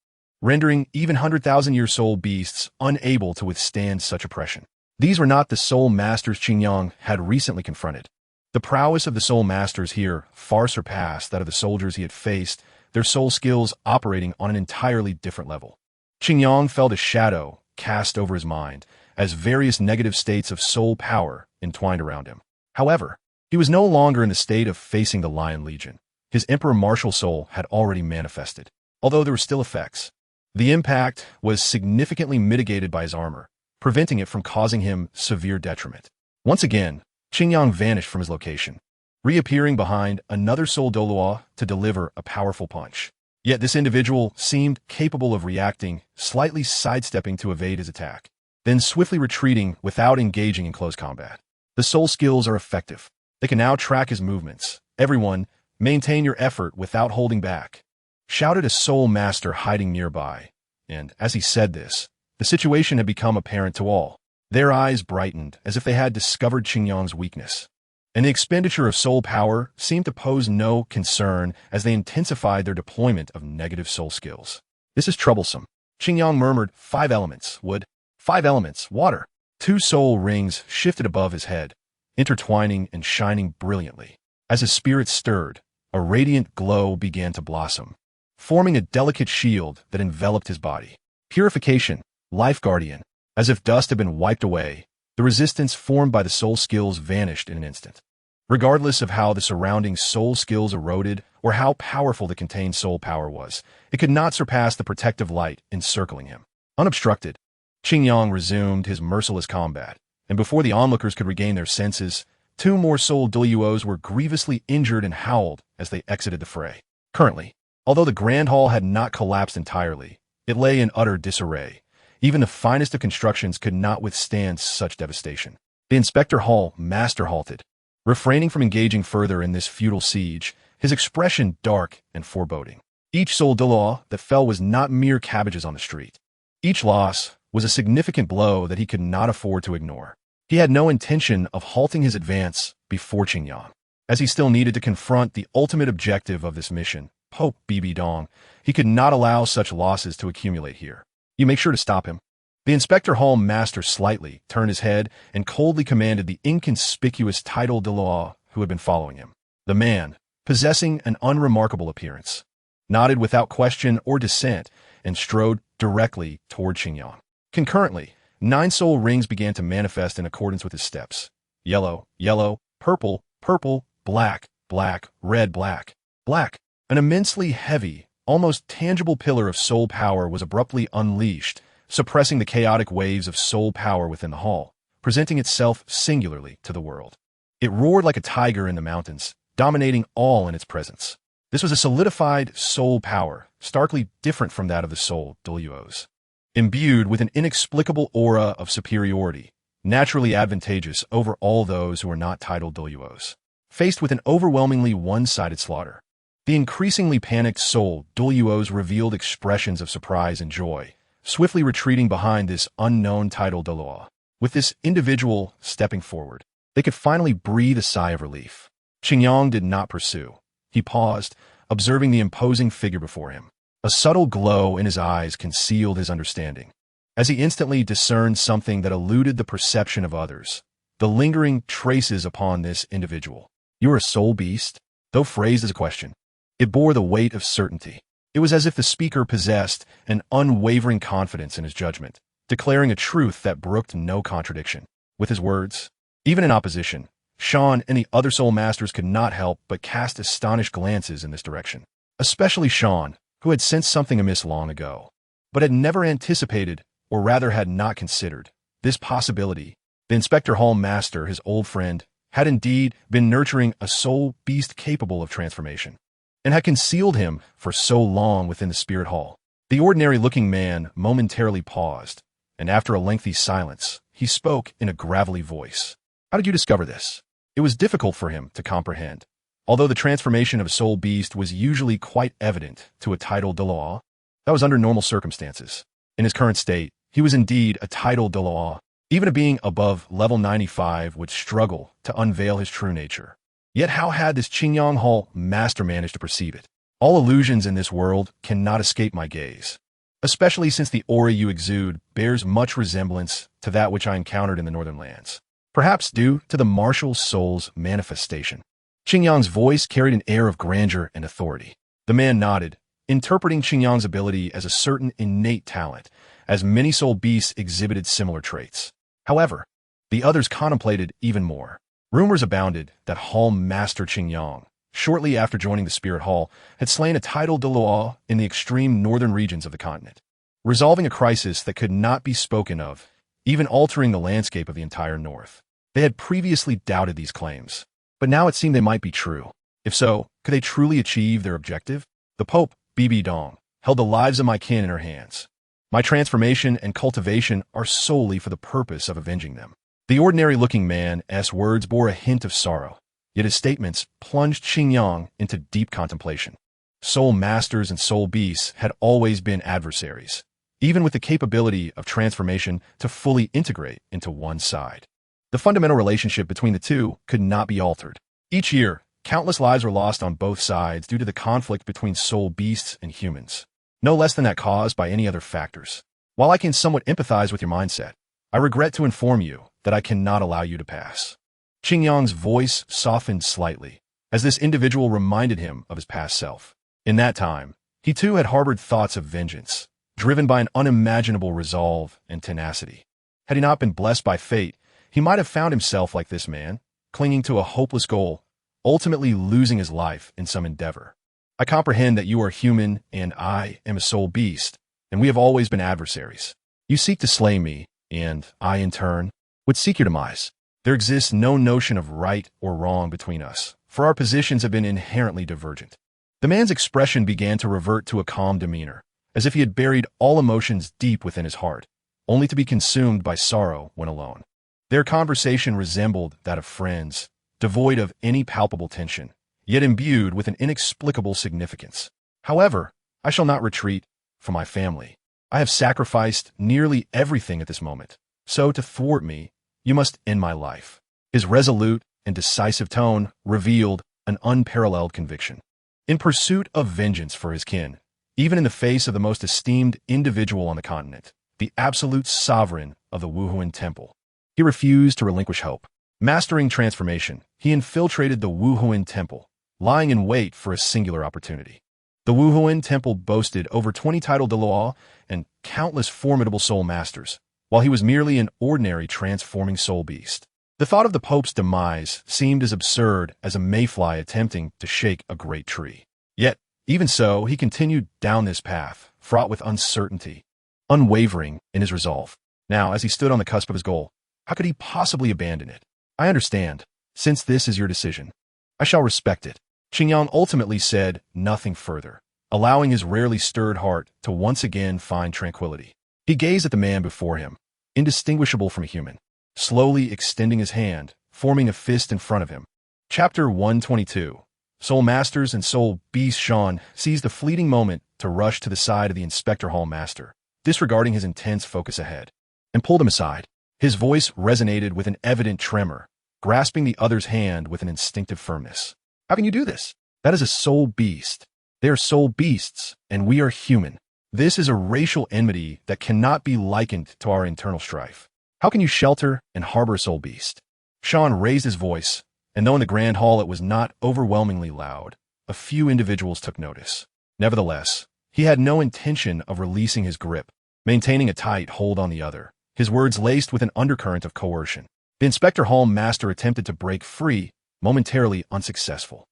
rendering even 100,000-year soul beasts unable to withstand such oppression. These were not the soul masters Qingyang had recently confronted. The prowess of the soul masters here far surpassed that of the soldiers he had faced, their soul skills operating on an entirely different level. Qingyang felt a shadow cast over his mind as various negative states of soul power entwined around him. However, he was no longer in the state of facing the Lion Legion. His Emperor Martial Soul had already manifested. Although there were still effects, the impact was significantly mitigated by his armor, preventing it from causing him severe detriment. Once again, Qingyang vanished from his location, reappearing behind another SoloedEvil to deliver a powerful punch. Yet this individual seemed capable of reacting, slightly sidestepping to evade his attack, then swiftly retreating without engaging in close combat. The soul skills are effective. They can now track his movements. Everyone, maintain your effort without holding back, shouted a soul master hiding nearby. And as he said this, the situation had become apparent to all. Their eyes brightened as if they had discovered Qingyang's weakness. And the expenditure of soul power seemed to pose no concern as they intensified their deployment of negative soul skills. This is troublesome. Qingyang murmured, 5 elements, wood. 5 elements, water. 2 soul rings shifted above his head, intertwining and shining brilliantly. As his spirit stirred, a radiant glow began to blossom, forming a delicate shield that enveloped his body. Purification, life guardian. As if dust had been wiped away, the resistance formed by the soul skills vanished in an instant. Regardless of how the surrounding soul skills eroded or how powerful the contained soul power was, it could not surpass the protective light encircling him. Unobstructed, Qingyang resumed his merciless combat, and before the onlookers could regain their senses, 2 more soul Duos were grievously injured and howled as they exited the fray. Currently, although the Grand Hall had not collapsed entirely, it lay in utter disarray. Even the finest of constructions could not withstand such devastation. The Inspector Hall master halted, refraining from engaging further in this futile siege, his expression dark and foreboding. Each soul Duo that fell was not mere cabbages on the street. Each loss was a significant blow that he could not afford to ignore. He had no intention of halting his advance before Qingyang, as he still needed to confront the ultimate objective of this mission, Pope Bibi Dong. He could not allow such losses to accumulate here. You make sure to stop him. The Inspector Hall master slightly turned his head and coldly commanded the inconspicuous title de law who had been following him. The man, possessing an unremarkable appearance, nodded without question or dissent and strode directly toward Qingyang. Concurrently, 9 soul rings began to manifest in accordance with his steps. Yellow, yellow, purple, purple, black, black, red, black, black. An immensely heavy, almost tangible pillar of soul power was abruptly unleashed, suppressing the chaotic waves of soul power within the hall, presenting itself singularly to the world. It roared like a tiger in the mountains, dominating all in its presence. This was a solidified soul power, starkly different from that of the soul Duos. Imbued with an inexplicable aura of superiority, naturally advantageous over all those who were not titled Duos. Faced with an overwhelmingly one-sided slaughter, the increasingly panicked soul Duos revealed expressions of surprise and joy, swiftly retreating behind this unknown title de law. With this individual stepping forward, they could finally breathe a sigh of relief. Qingyang did not pursue. He paused, observing the imposing figure before him. A subtle glow in his eyes concealed his understanding, as he instantly discerned something that eluded the perception of others, the lingering traces upon this individual. "You're a soul beast?" Though phrased as a question, it bore the weight of certainty. It was as if the speaker possessed an unwavering confidence in his judgment, declaring a truth that brooked no contradiction. With his words, even in opposition, Sean and the other soul masters could not help but cast astonished glances in this direction. Especially Sean, who had sensed something amiss long ago, but had never anticipated, or rather had not considered, this possibility. The Inspector Hall master, his old friend, had indeed been nurturing a soul beast capable of transformation, and had concealed him for so long within the spirit hall. The ordinary-looking man momentarily paused, and after a lengthy silence, he spoke in a gravelly voice. "How did you discover this?" It was difficult for him to comprehend. Although the transformation of a soul beast was usually quite evident to a title de law, that was under normal circumstances. In his current state, he was indeed a title de law. Even a being above level 95 would struggle to unveil his true nature. Yet how had this Qingyang Hall master managed to perceive it? All illusions in this world cannot escape my gaze, especially since the aura you exude bears much resemblance to that which I encountered in the northern lands, perhaps due to the martial soul's manifestation. Qingyang's voice carried an air of grandeur and authority. The man nodded, interpreting Qingyang's ability as a certain innate talent, as many soul beasts exhibited similar traits. However, the others contemplated even more. Rumors abounded that Hall Master Qingyang, shortly after joining the Spirit Hall, had slain a title de law in the extreme northern regions of the continent, resolving a crisis that could not be spoken of, even altering the landscape of the entire north. They had previously doubted these claims, but now it seemed they might be true. If so, could they truly achieve their objective? The Pope, BB Dong, held the lives of my kin in her hands. My transformation and cultivation are solely for the purpose of avenging them. The ordinary-looking man's words bore a hint of sorrow, yet his statements plunged Xingyang into deep contemplation. Soul Masters and Soul Beasts had always been adversaries, even with the capability of transformation to fully integrate into one side. The fundamental relationship between the two could not be altered. Each year, countless lives were lost on both sides due to the conflict between soul beasts and humans, no less than that caused by any other factors. While I can somewhat empathize with your mindset, I regret to inform you that I cannot allow you to pass. Xingyang's voice softened slightly, as this individual reminded him of his past self. In that time, he too had harbored thoughts of vengeance, driven by an unimaginable resolve and tenacity. Had he not been blessed by fate, he might have found himself like this man, clinging to a hopeless goal, ultimately losing his life in some endeavor. I comprehend that you are human and I am a soul beast, and we have always been adversaries. You seek to slay me, and I, in turn, would seek your demise. There exists no notion of right or wrong between us, for our positions have been inherently divergent. The man's expression began to revert to a calm demeanor, as if he had buried all emotions deep within his heart, only to be consumed by sorrow when alone. Their conversation resembled that of friends, devoid of any palpable tension, yet imbued with an inexplicable significance. However, I shall not retreat from my family. I have sacrificed nearly everything at this moment, so to thwart me, you must end my life. His resolute and decisive tone revealed an unparalleled conviction. In pursuit of vengeance for his kin, even in the face of the most esteemed individual on the continent, the absolute sovereign of the Wuhuan Temple, he refused to relinquish hope. Mastering transformation, he infiltrated the Wuhuan Temple, lying in wait for a singular opportunity. The Wuhuan Temple boasted over 20 title de law and countless formidable soul masters, while he was merely an ordinary transforming soul beast. The thought of the Pope's demise seemed as absurd as a mayfly attempting to shake a great tree. Yet, even so, he continued down this path, fraught with uncertainty, unwavering in his resolve. Now, as he stood on the cusp of his goal, how could he possibly abandon it? I understand. Since this is your decision, I shall respect it. Xingyang ultimately said nothing further, allowing his rarely stirred heart to once again find tranquility. He gazed at the man before him, indistinguishable from a human, slowly extending his hand, forming a fist in front of him. Chapter 122. Soul Masters and Soul Beast. Sean seized a fleeting moment to rush to the side of the Inspector Hall Master, disregarding his intense focus ahead, and pulled him aside. His voice resonated with an evident tremor, grasping the other's hand with an instinctive firmness. How can you do this? That is a soul beast. They are soul beasts, and we are human. This is a racial enmity that cannot be likened to our internal strife. How can you shelter and harbor a soul beast? Sean raised his voice, and though in the grand hall it was not overwhelmingly loud, a few individuals took notice. Nevertheless, he had no intention of releasing his grip, maintaining a tight hold on the other, his words laced with an undercurrent of coercion. The Inspector Hall Master attempted to break free, momentarily unsuccessful.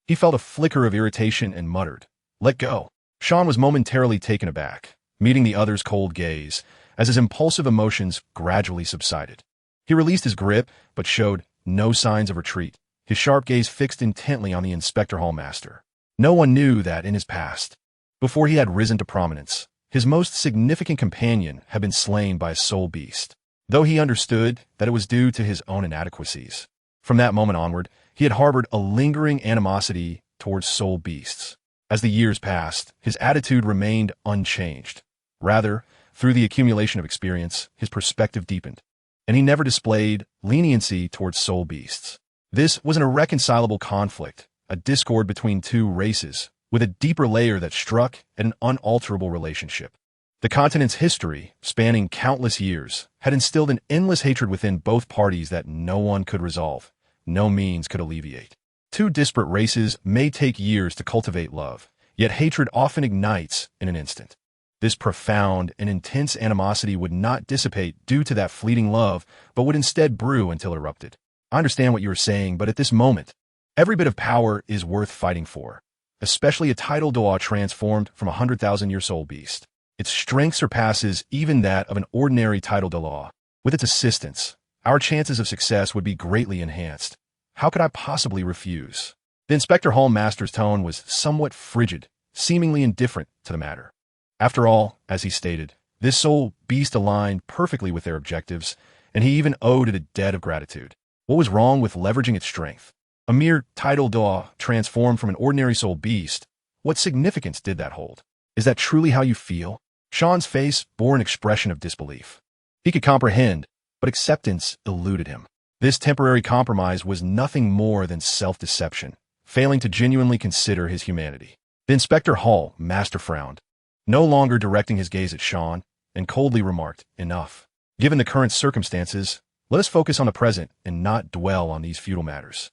He felt a flicker of irritation and muttered, "Let go." Sean was momentarily taken aback, meeting the other's cold gaze, as his impulsive emotions gradually subsided. He released his grip, but showed no signs of retreat, his sharp gaze fixed intently on the Inspector Hall Master. No one knew that in his past, before he had risen to prominence, his most significant companion had been slain by a soul beast, though he understood that it was due to his own inadequacies. From that moment onward, he had harbored a lingering animosity towards soul beasts. As the years passed, his attitude remained unchanged. Rather, through the accumulation of experience, his perspective deepened, and he never displayed leniency towards soul beasts. This was an irreconcilable conflict, a discord between two races, with a deeper layer that struck at an unalterable relationship. The continent's history, spanning countless years, had instilled an endless hatred within both parties that no one could resolve, no means could alleviate. Two disparate races may take years to cultivate love, yet hatred often ignites in an instant. This profound and intense animosity would not dissipate due to that fleeting love, but would instead brew until erupted. I understand what you are saying, but at this moment, every bit of power is worth fighting for, especially a tidal Doa transformed from a 100,000-year soul beast. Its strength surpasses even that of an ordinary tidal de law. With its assistance, our chances of success would be greatly enhanced. How could I possibly refuse? The Inspector Hall Master's tone was somewhat frigid, seemingly indifferent to the matter. After all, as he stated, this soul beast aligned perfectly with their objectives, and he even owed it a debt of gratitude. What was wrong with leveraging its strength? A mere tidal daw transformed from an ordinary soul beast. What significance did that hold? Is that truly how you feel? Sean's face bore an expression of disbelief. He could comprehend, but acceptance eluded him. This temporary compromise was nothing more than self-deception, failing to genuinely consider his humanity. The Inspector Hall master frowned, no longer directing his gaze at Sean, and coldly remarked, "Enough. Given the current circumstances, let us focus on the present and not dwell on these futile matters."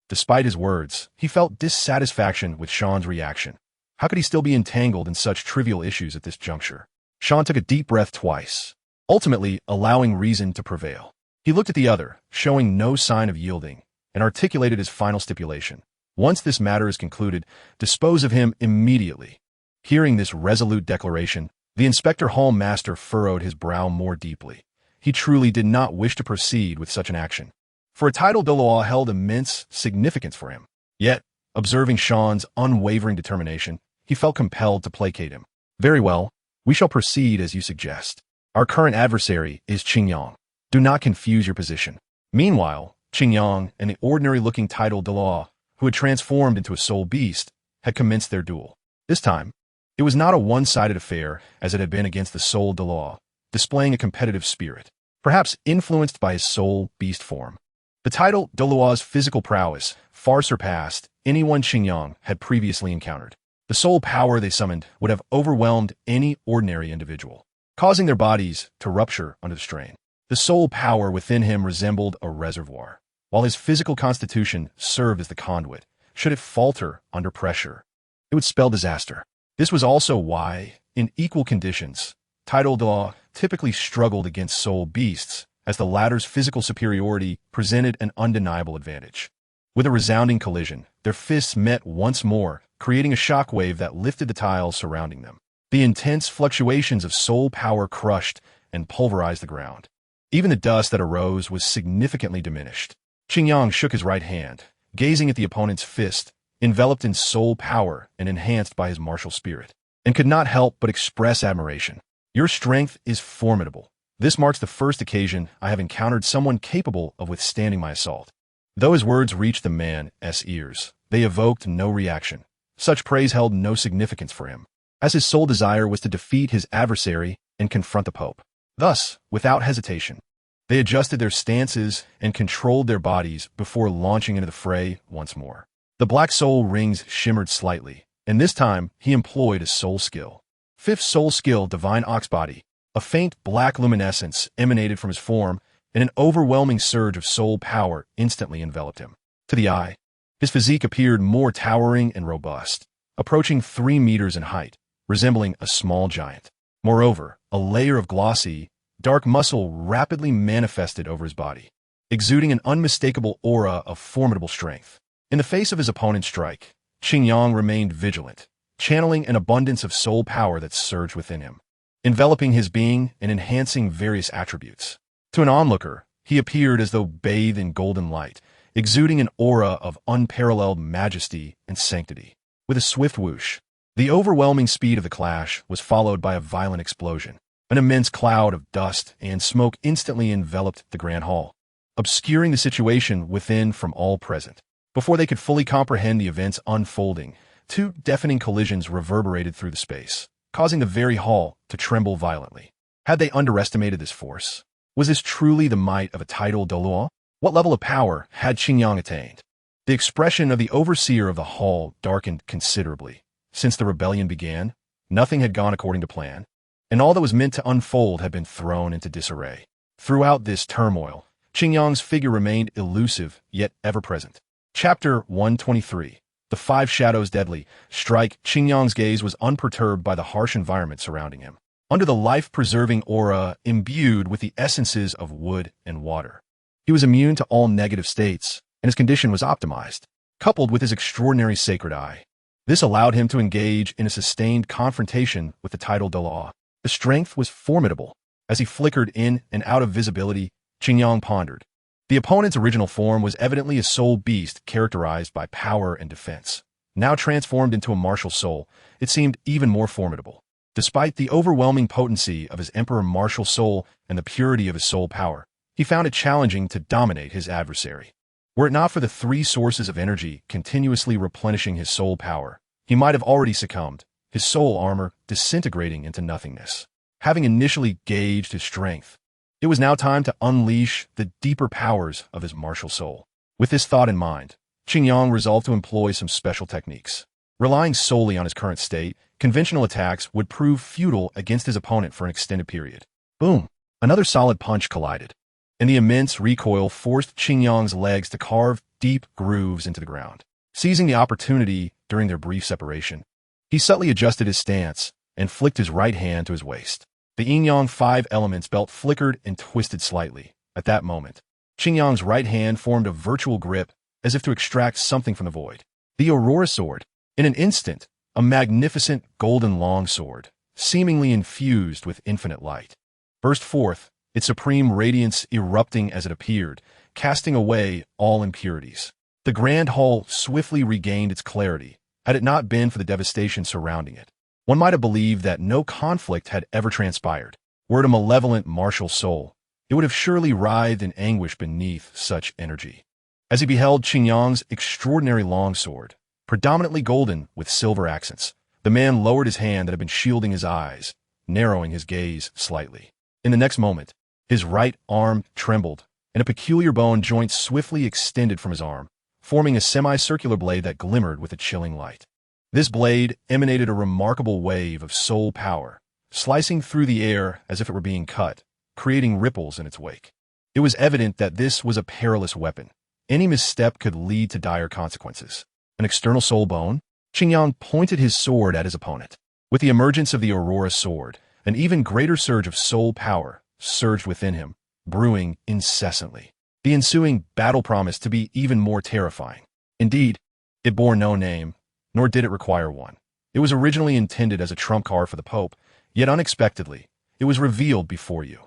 Despite his words, he felt dissatisfaction with Sean's reaction. How could he still be entangled in such trivial issues at this juncture? Sean took a deep breath twice, ultimately allowing reason to prevail. He looked at the other, showing no sign of yielding, and articulated his final stipulation. "Once this matter is concluded, dispose of him immediately." Hearing this resolute declaration, the Inspector Hall master furrowed his brow more deeply. He truly did not wish to proceed with such an action, for a title de law held immense significance for him. Yet, observing Sean's unwavering determination, he felt compelled to placate him. "Very well, we shall proceed as you suggest. Our current adversary is Qingyang. Do not confuse your position." Meanwhile, Qingyang and the ordinary-looking title de law, who had transformed into a soul beast, had commenced their duel. This time, it was not a one-sided affair as it had been against the soul de law, displaying a competitive spirit, perhaps influenced by his soul beast form. The title de law's physical prowess far surpassed anyone Qingyang had previously encountered. The soul power they summoned would have overwhelmed any ordinary individual, causing their bodies to rupture under the strain. The soul power within him resembled a reservoir, while his physical constitution served as the conduit. Should it falter under pressure, it would spell disaster. This was also why, in equal conditions, title de law typically struggled against soul beasts, as the latter's physical superiority presented an undeniable advantage. With a resounding collision, their fists met once more, creating a shockwave that lifted the tiles surrounding them. The intense fluctuations of soul power crushed and pulverized the ground. Even the dust that arose was significantly diminished. Qingyang shook his right hand, gazing at the opponent's fist, enveloped in soul power and enhanced by his martial spirit, and could not help but express admiration. "Your strength is formidable. This marks the first occasion I have encountered someone capable of withstanding my assault." Though his words reached the man's ears, they evoked no reaction. Such praise held no significance for him, as his sole desire was to defeat his adversary and confront the Pope. Thus, without hesitation, they adjusted their stances and controlled their bodies before launching into the fray once more. The black soul rings shimmered slightly, and this time he employed a soul skill. Fifth soul skill, Divine Oxbody. A faint black luminescence emanated from his form, and an overwhelming surge of soul power instantly enveloped him. To the eye, his physique appeared more towering and robust, approaching 3 meters in height, resembling a small giant. Moreover, a layer of glossy, dark muscle rapidly manifested over his body, exuding an unmistakable aura of formidable strength. In the face of his opponent's strike, Qingyang remained vigilant, channeling an abundance of soul power that surged within him, enveloping his being and enhancing various attributes. To an onlooker, he appeared as though bathed in golden light, exuding an aura of unparalleled majesty and sanctity. With a swift whoosh, the overwhelming speed of the clash was followed by a violent explosion. An immense cloud of dust and smoke instantly enveloped the Grand Hall, obscuring the situation within from all present. Before they could fully comprehend the events unfolding, 2 deafening collisions reverberated through the space, causing the very hall to tremble violently. Had they underestimated this force? Was this truly the might of a title de law? What level of power had Qingyang attained? The expression of the overseer of the hall darkened considerably. Since the rebellion began, nothing had gone according to plan, and all that was meant to unfold had been thrown into disarray. Throughout this turmoil, Qingyang's figure remained elusive yet ever-present. Chapter 123. The 5 Shadows Deadly Strike. Qingyang's gaze was unperturbed by the harsh environment surrounding him. Under the life-preserving aura imbued with the essences of wood and water, he was immune to all negative states, and his condition was optimized, coupled with his extraordinary sacred eye. This allowed him to engage in a sustained confrontation with the title de law. The strength was formidable. As he flickered in and out of visibility, Qingyang pondered. The opponent's original form was evidently a soul beast characterized by power and defense. now transformed into a martial soul, it seemed even more formidable. Despite the overwhelming potency of his Emperor martial soul and the purity of his soul power, he found it challenging to dominate his adversary. Were it not for the three sources of energy continuously replenishing his soul power, he might have already succumbed, his soul armor disintegrating into nothingness. Having initially gauged his strength, it was now time to unleash the deeper powers of his martial soul. With this thought in mind, Qingyang resolved to employ some special techniques. Relying solely on his current state, conventional attacks would prove futile against his opponent for an extended period. Boom! Another solid punch collided, and the immense recoil forced Qingyang's legs to carve deep grooves into the ground. Seizing the opportunity during their brief separation, he subtly adjusted his stance and flicked his right hand to his waist. The yin-yang 5 elements belt flickered and twisted slightly. At that moment, Qingyang's right hand formed a virtual grip as if to extract something from the void. The Aurora Sword. In an instant, a magnificent golden longsword, seemingly infused with infinite light, burst forth, its supreme radiance erupting as it appeared, casting away all impurities. The grand hall swiftly regained its clarity, had it not been for the devastation surrounding it. One might have believed that no conflict had ever transpired. Were it a malevolent martial soul, it would have surely writhed in anguish beneath such energy. As he beheld Qingyang's extraordinary longsword, predominantly golden with silver accents, the man lowered his hand that had been shielding his eyes, narrowing his gaze slightly. In the next moment, his right arm trembled, and a peculiar bone joint swiftly extended from his arm, forming a semicircular blade that glimmered with a chilling light. This blade emanated a remarkable wave of soul power, slicing through the air as if it were being cut, creating ripples in its wake. It was evident that this was a perilous weapon. Any misstep could lead to dire consequences. An external soul bone? Qingyang pointed his sword at his opponent. With the emergence of the Aurora Sword, an even greater surge of soul power surged within him, brewing incessantly. The ensuing battle promised to be even more terrifying. Indeed, it bore no name, nor did it require one. It was originally intended as a trump card for the Pope, yet unexpectedly, it was revealed before you.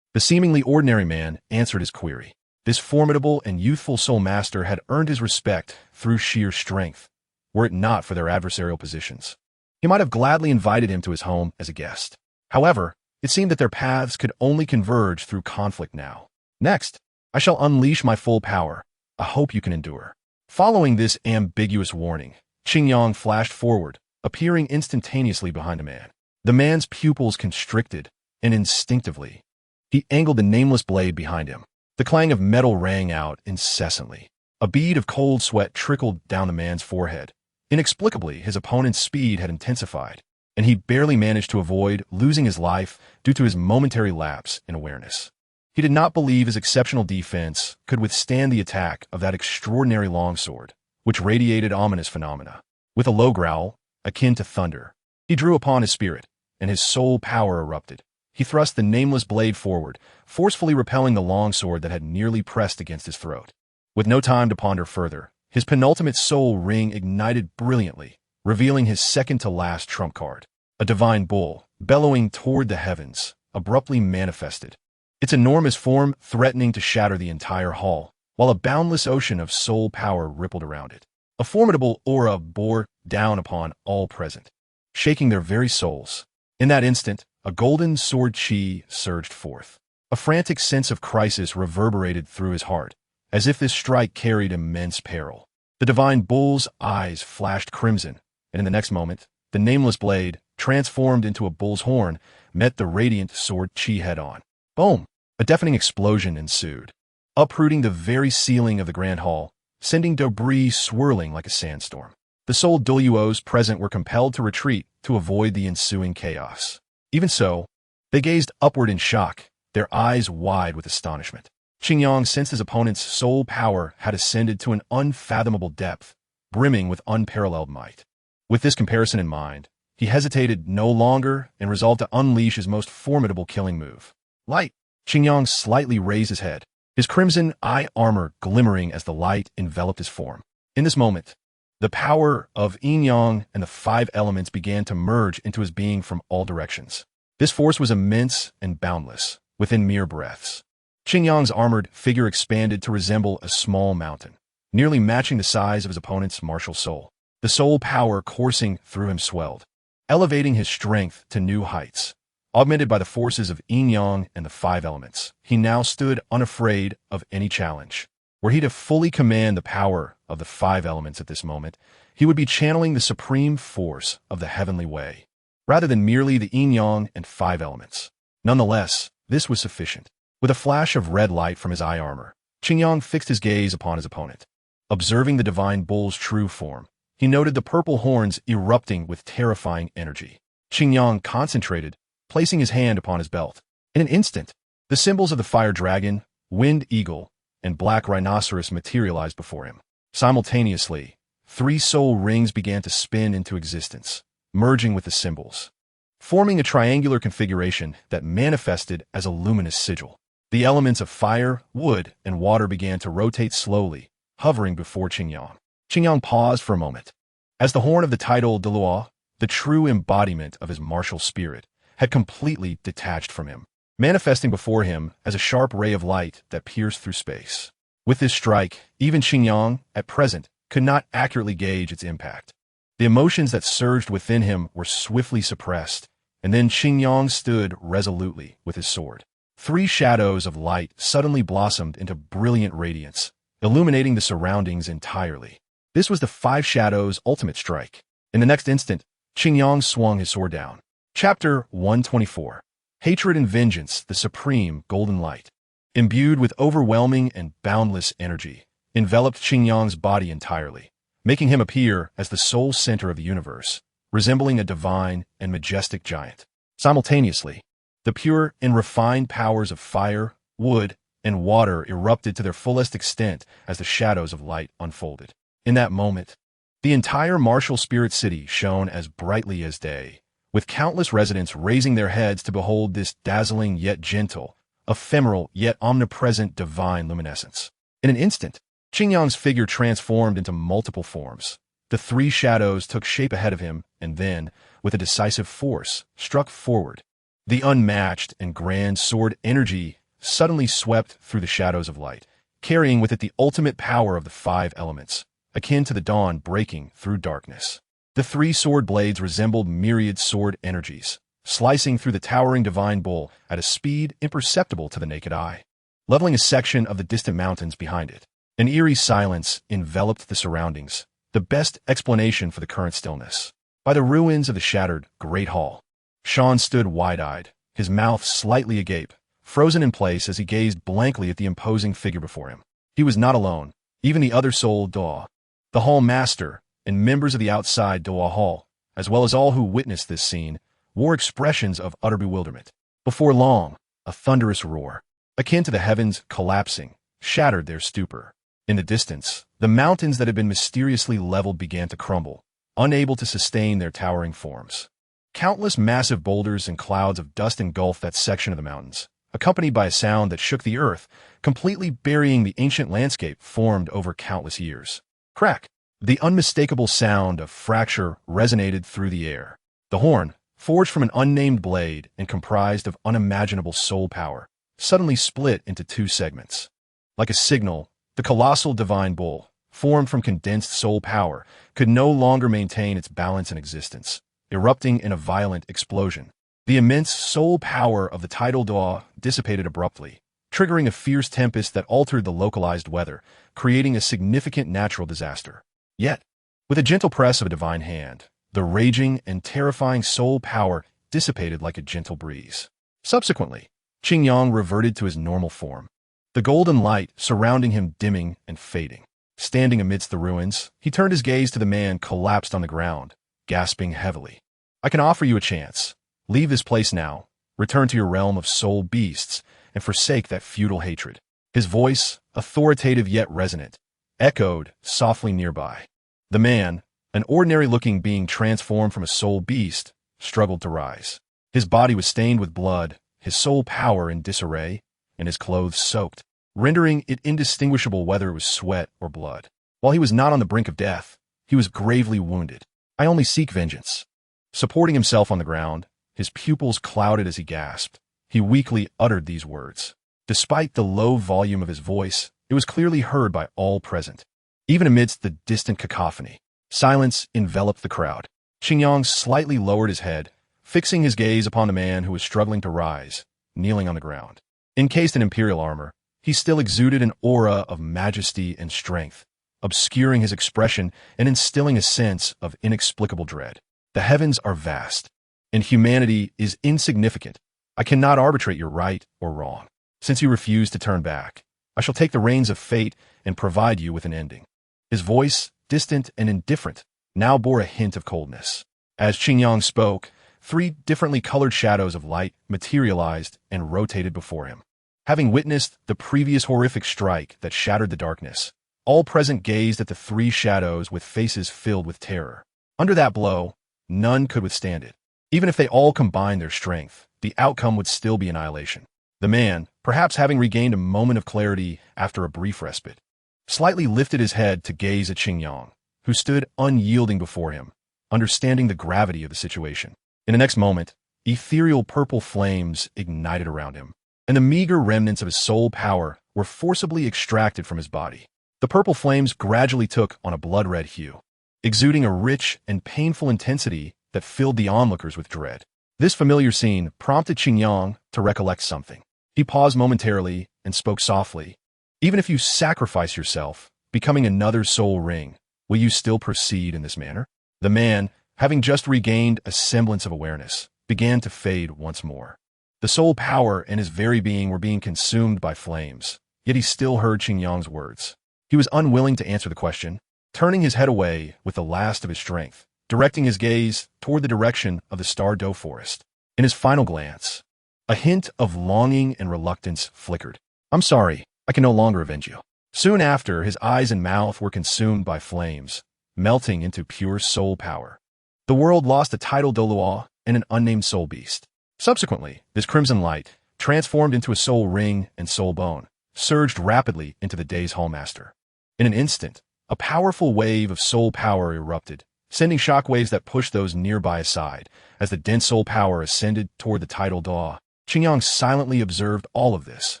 The seemingly ordinary man answered his query. This formidable and youthful soul master had earned his respect through sheer strength, were it not for their adversarial positions. He might have gladly invited him to his home as a guest. However, it seemed that their paths could only converge through conflict now. Next, I shall unleash my full power. I hope you can endure. Following this ambiguous warning, Qingyang flashed forward, appearing instantaneously behind a man. The man's pupils constricted, and instinctively, he angled the nameless blade behind him. The clang of metal rang out incessantly. A bead of cold sweat trickled down the man's forehead. Inexplicably, his opponent's speed had intensified, and he barely managed to avoid losing his life due to his momentary lapse in awareness. He did not believe his exceptional defense could withstand the attack of that extraordinary longsword, which radiated ominous phenomena. With a low growl, akin to thunder, he drew upon his spirit, and his soul power erupted. He thrust the nameless blade forward, forcefully repelling the longsword that had nearly pressed against his throat. With no time to ponder further, his penultimate soul ring ignited brilliantly, revealing his second-to-last trump card. A divine bull, bellowing toward the heavens, abruptly manifested, its enormous form threatening to shatter the entire hall, while a boundless ocean of soul power rippled around it. A formidable aura bore down upon all present, shaking their very souls. In that instant, a golden sword chi surged forth. A frantic sense of crisis reverberated through his heart, as if this strike carried immense peril. The divine bull's eyes flashed crimson, and in the next moment, the nameless blade, transformed into a bull's horn, met the radiant sword chi head-on. Boom! A deafening explosion ensued, uprooting the very ceiling of the grand hall, sending debris swirling like a sandstorm. The soul duos present were compelled to retreat to avoid the ensuing chaos. Even so, they gazed upward in shock, their eyes wide with astonishment. Qingyang sensed his opponent's soul power had ascended to an unfathomable depth, brimming with unparalleled might. With this comparison in mind, he hesitated no longer and resolved to unleash his most formidable killing move. Light! Qingyang slightly raised his head, his crimson eye armor glimmering as the light enveloped his form. In this moment, the power of yin-yang and the 5 elements began to merge into his being from all directions. This force was immense and boundless, within mere breaths. Qingyang's armored figure expanded to resemble a small mountain, nearly matching the size of his opponent's martial soul. The soul power coursing through him swelled, elevating his strength to new heights. Augmented by the forces of yin-yang and the five elements, he now stood unafraid of any challenge. Were he to fully command the power of the five elements at this moment, he would be channeling the supreme force of the heavenly way, rather than merely the yin-yang and five elements. Nonetheless, this was sufficient. With a flash of red light from his eye armor, Qingyang fixed his gaze upon his opponent. Observing the divine bull's true form, he noted the purple horns erupting with terrifying energy. Qingyang concentrated, placing his hand upon his belt. In an instant, the symbols of the fire dragon, wind eagle, and black rhinoceros materialized before him. Simultaneously, 3 soul rings began to spin into existence, merging with the symbols, forming a triangular configuration that manifested as a luminous sigil. The elements of fire, wood, and water began to rotate slowly, hovering before Qingyang. Qingyang paused for a moment. As the horn of the title de Loi, the true embodiment of his martial spirit, had completely detached from him, manifesting before him as a sharp ray of light that pierced through space. With this strike, even Qingyang, at present, could not accurately gauge its impact. The emotions that surged within him were swiftly suppressed, and then Qingyang stood resolutely with his sword. 3 shadows of light suddenly blossomed into brilliant radiance, illuminating the surroundings entirely. This was the 5 shadows' ultimate strike. In the next instant, Qingyang swung his sword down. Chapter 124. Hatred and Vengeance, the Supreme Golden Light. Imbued with overwhelming and boundless energy, enveloped Qingyang's body entirely, making him appear as the sole center of the universe, resembling a divine and majestic giant. Simultaneously, the pure and refined powers of fire, wood, and water erupted to their fullest extent as the shadows of light unfolded. In that moment, the entire martial spirit city shone as brightly as day, with countless residents raising their heads to behold this dazzling yet gentle, ephemeral yet omnipresent divine luminescence. In an instant, Qingyang's figure transformed into multiple forms. The 3 shadows took shape ahead of him and then, with a decisive force, struck forward. The unmatched and grand sword energy suddenly swept through the shadows of light, carrying with it the ultimate power of the 5 elements, akin to the dawn breaking through darkness. The 3 sword blades resembled myriad sword energies, slicing through the towering divine bull at a speed imperceptible to the naked eye, leveling a section of the distant mountains behind it. An eerie silence enveloped the surroundings, the best explanation for the current stillness. By the ruins of the shattered Great Hall, Sean stood wide-eyed, his mouth slightly agape, frozen in place as he gazed blankly at the imposing figure before him. He was not alone. Even the other SoloedEvil, the Hall Master, and members of the outside Doa Hall, as well as all who witnessed this scene, wore expressions of utter bewilderment. Before long, a thunderous roar, akin to the heavens collapsing, shattered their stupor. In the distance, the mountains that had been mysteriously leveled began to crumble, unable to sustain their towering forms. Countless massive boulders and clouds of dust engulfed that section of the mountains, accompanied by a sound that shook the earth, completely burying the ancient landscape formed over countless years. Crack! The unmistakable sound of fracture resonated through the air. The horn, forged from an unnamed blade and comprised of unimaginable soul power, suddenly split into 2 segments. Like a signal, the colossal divine bull, formed from condensed soul power, could no longer maintain its balance in existence, erupting in a violent explosion. The immense soul power of the tidal daw dissipated abruptly, triggering a fierce tempest that altered the localized weather, creating a significant natural disaster. Yet, with a gentle press of a divine hand, the raging and terrifying soul power dissipated like a gentle breeze. Subsequently, Qingyang reverted to his normal form, the golden light surrounding him dimming and fading. Standing amidst the ruins, he turned his gaze to the man collapsed on the ground, gasping heavily. "I can offer you a chance. Leave this place now, return to your realm of soul beasts, and forsake that feudal hatred." His voice, authoritative yet resonant, echoed softly nearby. The man, an ordinary-looking being transformed from a soul beast, struggled to rise. His body was stained with blood, his soul power in disarray, and his clothes soaked, rendering it indistinguishable whether it was sweat or blood. While he was not on the brink of death, he was gravely wounded. "I only seek vengeance." Supporting himself on the ground, his pupils clouded as he gasped, he weakly uttered these words. Despite the low volume of his voice, it was clearly heard by all present. Even amidst the distant cacophony, Silence enveloped the crowd. Xingyang slightly lowered his head, fixing his gaze upon the man who was struggling to rise, kneeling on the ground. Encased in imperial armor, he still exuded an aura of majesty and strength, obscuring his expression and instilling a sense of inexplicable dread. The heavens are vast, and humanity is insignificant. I cannot arbitrate your right or wrong. Since you refuse to turn back, I shall take the reins of fate and provide you with an ending. His voice, distant and indifferent, now bore a hint of coldness. As Xingyang spoke, 3 differently colored shadows of light materialized and rotated before him. Having witnessed the previous horrific strike that shattered the darkness, all present gazed at the 3 shadows with faces filled with terror. Under that blow, none could withstand it. Even if they all combined their strength, the outcome would still be annihilation. The man, perhaps having regained a moment of clarity after a brief respite, slightly lifted his head to gaze at Xingyang, who stood unyielding before him, understanding the gravity of the situation. In the next moment, ethereal purple flames ignited around him, and the meager remnants of his soul power were forcibly extracted from his body. The purple flames gradually took on a blood-red hue, exuding a rich and painful intensity that filled the onlookers with dread. This familiar scene prompted Xingyang to recollect something. He paused momentarily and spoke softly. Even if you sacrifice yourself, becoming another soul ring, will you still proceed in this manner? The man, having just regained a semblance of awareness, began to fade once more. The soul power and his very being were being consumed by flames, yet he still heard Xingyang's words. He was unwilling to answer the question, turning his head away with the last of his strength, directing his gaze toward the direction of the Star Doe forest. In his final glance, a hint of longing and reluctance flickered. I'm sorry, I can no longer avenge you. Soon after, his eyes and mouth were consumed by flames, melting into pure soul power. The world lost a tidal Doluo and an unnamed soul beast. Subsequently, this crimson light, transformed into a soul ring and soul bone, surged rapidly into the day's hallmaster. In an instant, a powerful wave of soul power erupted, sending shockwaves that pushed those nearby aside. As the dense soul power ascended toward the tidal Daw, Xingyang silently observed all of this.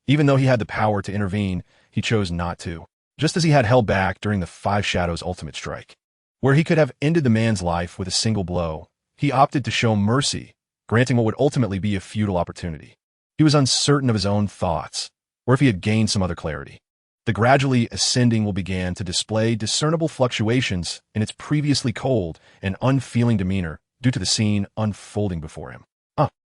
Even though he had the power to intervene, he chose not to, just as he had held back during the 5 Shadows' ultimate strike. Where he could have ended the man's life with a single blow, he opted to show mercy, granting what would ultimately be a futile opportunity. He was uncertain of his own thoughts, or if he had gained some other clarity. The gradually ascending will began to display discernible fluctuations in its previously cold and unfeeling demeanor due to the scene unfolding before him.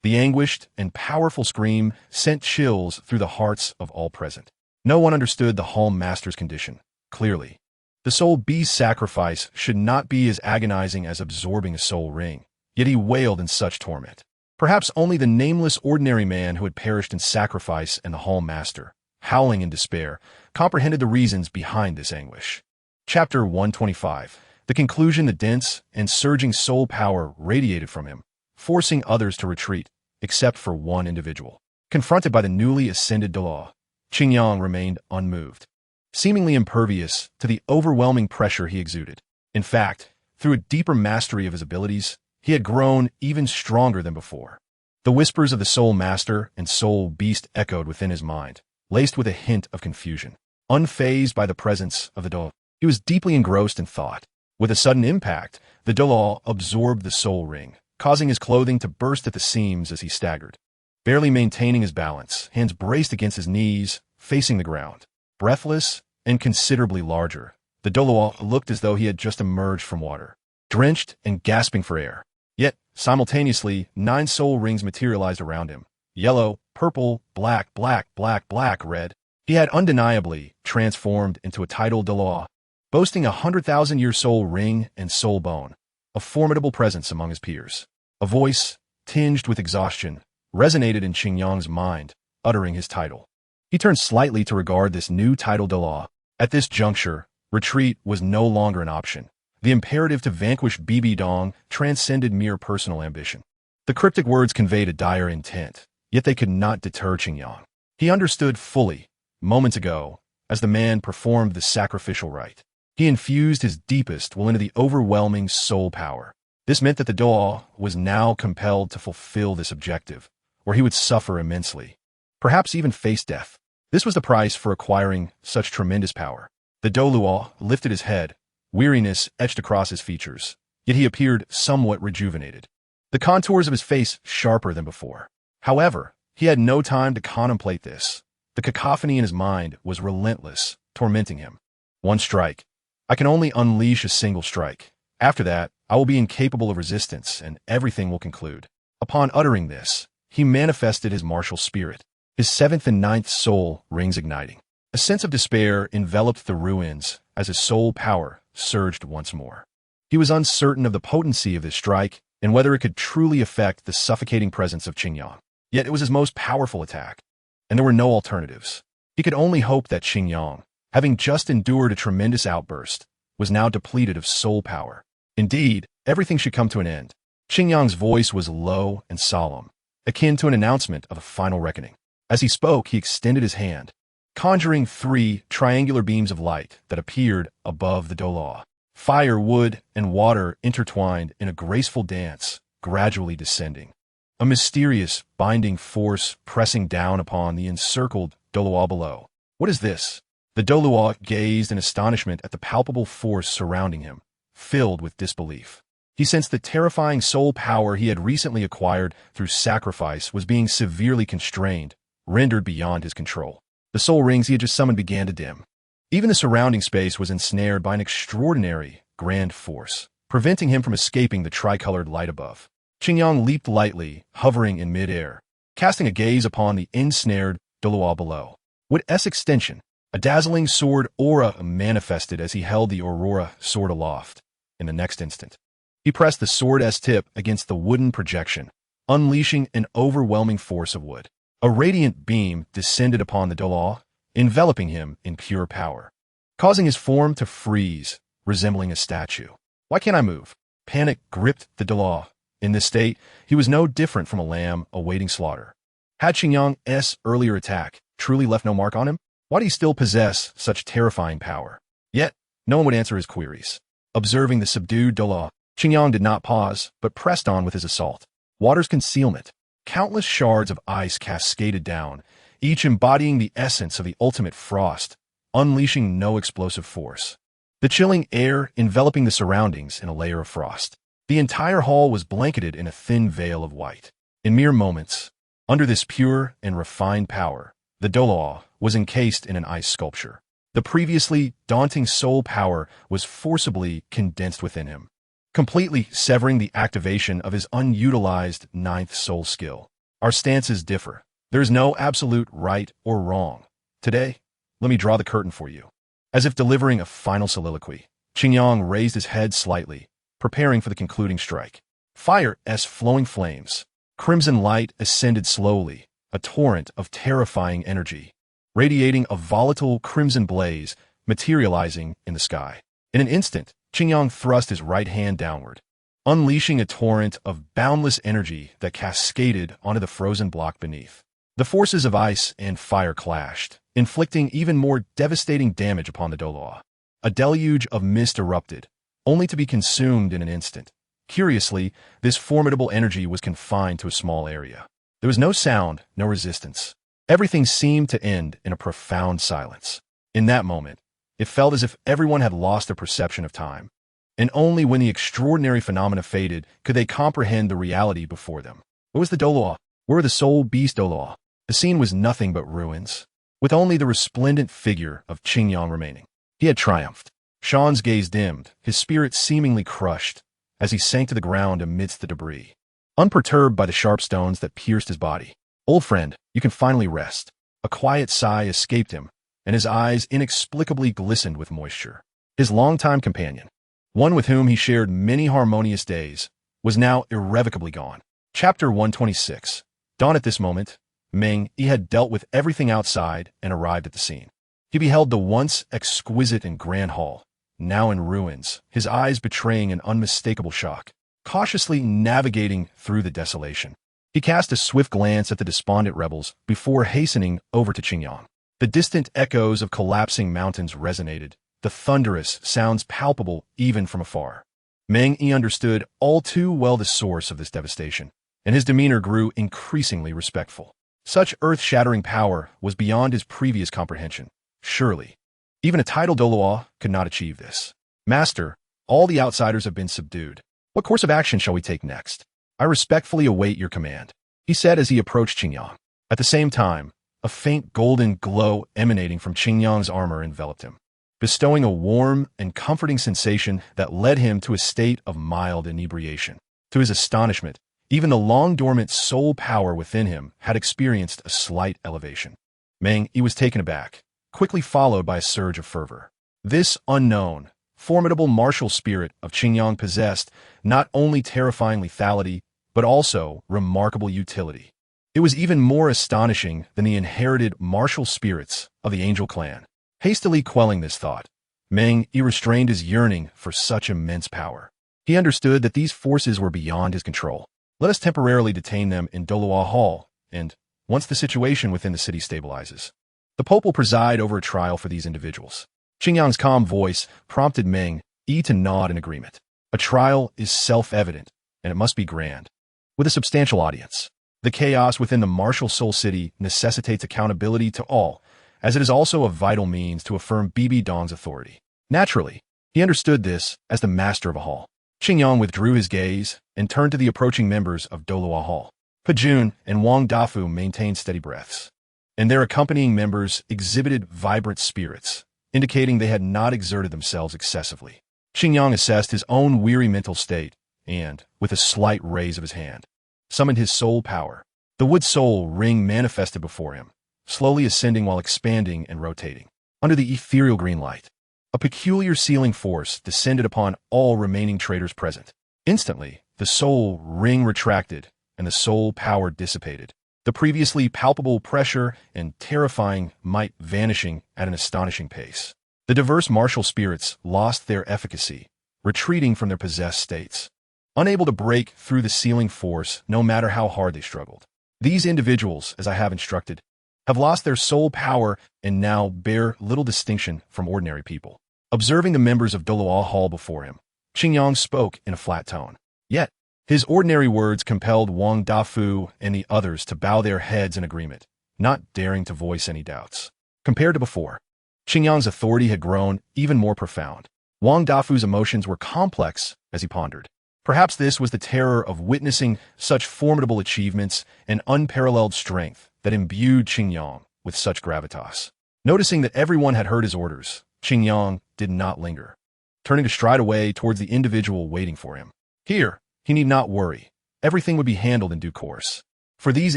The anguished and powerful scream sent chills through the hearts of all present. No one understood the Hall Master's condition, clearly. The soul beast's sacrifice should not be as agonizing as absorbing a soul ring, yet he wailed in such torment. Perhaps only the nameless ordinary man who had perished in sacrifice and the Hall Master, howling in despair, comprehended the reasons behind this anguish. Chapter 125. The conclusion. The dense and surging soul power radiated from him, forcing others to retreat, except for one individual. Confronted by the newly ascended Dalaw, Xingyang remained unmoved, seemingly impervious to the overwhelming pressure he exuded. In fact, through a deeper mastery of his abilities, he had grown even stronger than before. The whispers of the Soul Master and Soul Beast echoed within his mind, laced with a hint of confusion. Unfazed by the presence of the Dalaw, he was deeply engrossed in thought. With a sudden impact, the Dalaw absorbed the soul ring, causing his clothing to burst at the seams as he staggered. Barely maintaining his balance, hands braced against his knees, facing the ground. Breathless and considerably larger, the Doluo looked as though he had just emerged from water, drenched and gasping for air. Yet, simultaneously, 9 soul rings materialized around him. Yellow, purple, black, red. He had undeniably transformed into a tidal Doluo, boasting 100,000-year soul ring and soul bone, a formidable presence among his peers. A voice, tinged with exhaustion, resonated in Xingyang's mind, uttering his title. He turned slightly to regard this new title Dalaw. At this juncture, retreat was no longer an option. The imperative to vanquish Bibi Dong transcended mere personal ambition. The cryptic words conveyed a dire intent, yet they could not deter Xingyang. He understood fully, moments ago, as the man performed the sacrificial rite. He infused his deepest will into the overwhelming soul power. This meant that the Dalaw was now compelled to fulfill this objective, or he would suffer immensely, perhaps even face death. This was the price for acquiring such tremendous power. The Doluo lifted his head, weariness etched across his features, yet he appeared somewhat rejuvenated. The contours of his face sharper than before. However, he had no time to contemplate this. The cacophony in his mind was relentless, tormenting him. One strike. I can only unleash a single strike. After that, I will be incapable of resistance, and everything will conclude. Upon uttering this, he manifested his martial spirit. His seventh and ninth soul rings igniting. A sense of despair enveloped the ruins as his soul power surged once more. He was uncertain of the potency of this strike and whether it could truly affect the suffocating presence of Qingyang. Yet it was his most powerful attack, and there were no alternatives. He could only hope that Qingyang, having just endured a tremendous outburst, was now depleted of soul power. Indeed, everything should come to an end. Qingyang's voice was low and solemn, akin to an announcement of a final reckoning. As he spoke, he extended his hand, conjuring 3 triangular beams of light that appeared above the Dolaw. Fire, wood, and water intertwined in a graceful dance, gradually descending. A mysterious, binding force pressing down upon the encircled Dolaw below. What is this? The Dolaw gazed in astonishment at the palpable force surrounding him, filled with disbelief. He sensed the terrifying soul power he had recently acquired through sacrifice was being severely constrained, rendered beyond his control. The soul rings he had just summoned began to dim. Even the surrounding space was ensnared by an extraordinary, grand force, preventing him from escaping the tricolored light above. Qingyang leaped lightly, hovering in midair, casting a gaze upon the ensnared Dolaw below. With S extension, a dazzling sword aura manifested as he held the Aurora sword aloft. In the next instant, he pressed the sword's tip against the wooden projection, unleashing an overwhelming force of wood. A radiant beam descended upon the Dolaw, enveloping him in pure power, causing his form to freeze, resembling a statue. Why can't I move? Panic gripped the Dolaw. In this state, he was no different from a lamb awaiting slaughter. Had Qingyang's earlier attack truly left no mark on him? Why did he still possess such terrifying power? Yet, no one would answer his queries. Observing the subdued Dolaw, Qingyang did not pause, but pressed on with his assault. Water's concealment. Countless shards of ice cascaded down, each embodying the essence of the ultimate frost, unleashing no explosive force. The chilling air enveloping the surroundings in a layer of frost. The entire hall was blanketed in a thin veil of white. In mere moments, under this pure and refined power, the Dolaw was encased in an ice sculpture. The previously daunting soul power was forcibly condensed within him, completely severing the activation of his unutilized ninth soul skill. Our stances differ. There is no absolute right or wrong. Today, let me draw the curtain for you. As if delivering a final soliloquy, Qingyang raised his head slightly, preparing for the concluding strike. Fire's flowing flames. Crimson light ascended slowly, a torrent of terrifying energy, radiating a volatile crimson blaze, materializing in the sky. In an instant, Qingyang thrust his right hand downward, unleashing a torrent of boundless energy that cascaded onto the frozen block beneath. The forces of ice and fire clashed, inflicting even more devastating damage upon the Dolaw. A deluge of mist erupted, only to be consumed in an instant. Curiously, this formidable energy was confined to a small area. There was no sound, no resistance. Everything seemed to end in a profound silence. In that moment, it felt as if everyone had lost their perception of time, and only when the extraordinary phenomena faded could they comprehend the reality before them. Where was the Dolaw? Where were the soul beast Dolaw? The scene was nothing but ruins, with only the resplendent figure of Qingyang remaining. He had triumphed. Sean's gaze dimmed, his spirit seemingly crushed, as he sank to the ground amidst the debris, unperturbed by the sharp stones that pierced his body. Old friend, you can finally rest. A quiet sigh escaped him, and his eyes inexplicably glistened with moisture. His longtime companion, one with whom he shared many harmonious days, was now irrevocably gone. Chapter 126. Dawn. At this moment, Meng-Yi had dealt with everything outside and arrived at the scene. He beheld the once exquisite and grand hall, now in ruins, his eyes betraying an unmistakable shock. Cautiously navigating through the desolation, he cast a swift glance at the despondent rebels before hastening over to Qingyang. The distant echoes of collapsing mountains resonated, the thunderous sounds palpable even from afar. Meng-Yi understood all too well the source of this devastation, and his demeanor grew increasingly respectful. Such earth-shattering power was beyond his previous comprehension. Surely, even a tidal Dolaw could not achieve this. Master, all the outsiders have been subdued. What course of action shall we take next? I respectfully await your command, he said as he approached Qingyang. At the same time, a faint golden glow emanating from Qingyang's armor enveloped him, bestowing a warm and comforting sensation that led him to a state of mild inebriation. To his astonishment, even the long-dormant soul power within him had experienced a slight elevation. He was taken aback, quickly followed by a surge of fervor. This unknown, formidable martial spirit of Qingyang possessed not only terrifying lethality, but also remarkable utility. It was even more astonishing than the inherited martial spirits of the Angel clan. Hastily quelling this thought, he restrained his yearning for such immense power. He understood that these forces were beyond his control. Let us temporarily detain them in Doluo Hall, and, once the situation within the city stabilizes, the Pope will preside over a trial for these individuals. Qingyang's calm voice prompted Meng-Yi to nod in agreement. A trial is self-evident, and it must be grand, with a substantial audience. The chaos within the martial Soul City necessitates accountability to all, as it is also a vital means to affirm Bibi Dong's authority. Naturally, he understood this as the master of a hall. Qingyang withdrew his gaze and turned to the approaching members of Doluo Hall. Pejun and Wang Dafu maintained steady breaths, and their accompanying members exhibited vibrant spirits, indicating they had not exerted themselves excessively. Qingyang assessed his own weary mental state and, with a slight raise of his hand, summoned his soul power. The wood soul ring manifested before him, slowly ascending while expanding and rotating. Under the ethereal green light, a peculiar sealing force descended upon all remaining traders present. Instantly, the soul ring retracted and the soul power dissipated, the previously palpable pressure and terrifying might vanishing at an astonishing pace. The diverse martial spirits lost their efficacy, retreating from their possessed states, unable to break through the sealing force no matter how hard they struggled. These individuals, as I have instructed, have lost their soul power and now bear little distinction from ordinary people. Observing the members of Doluo Hall before him, Qingyang spoke in a flat tone. Yet, his ordinary words compelled Wang Dafu and the others to bow their heads in agreement, not daring to voice any doubts. Compared to before, Qingyang's authority had grown even more profound. Wang Dafu's emotions were complex as he pondered. Perhaps this was the terror of witnessing such formidable achievements and unparalleled strength that imbued Qingyang with such gravitas. Noticing that everyone had heard his orders, Qingyang did not linger, turning to stride away towards the individual waiting for him. Here, he need not worry. Everything would be handled in due course. For these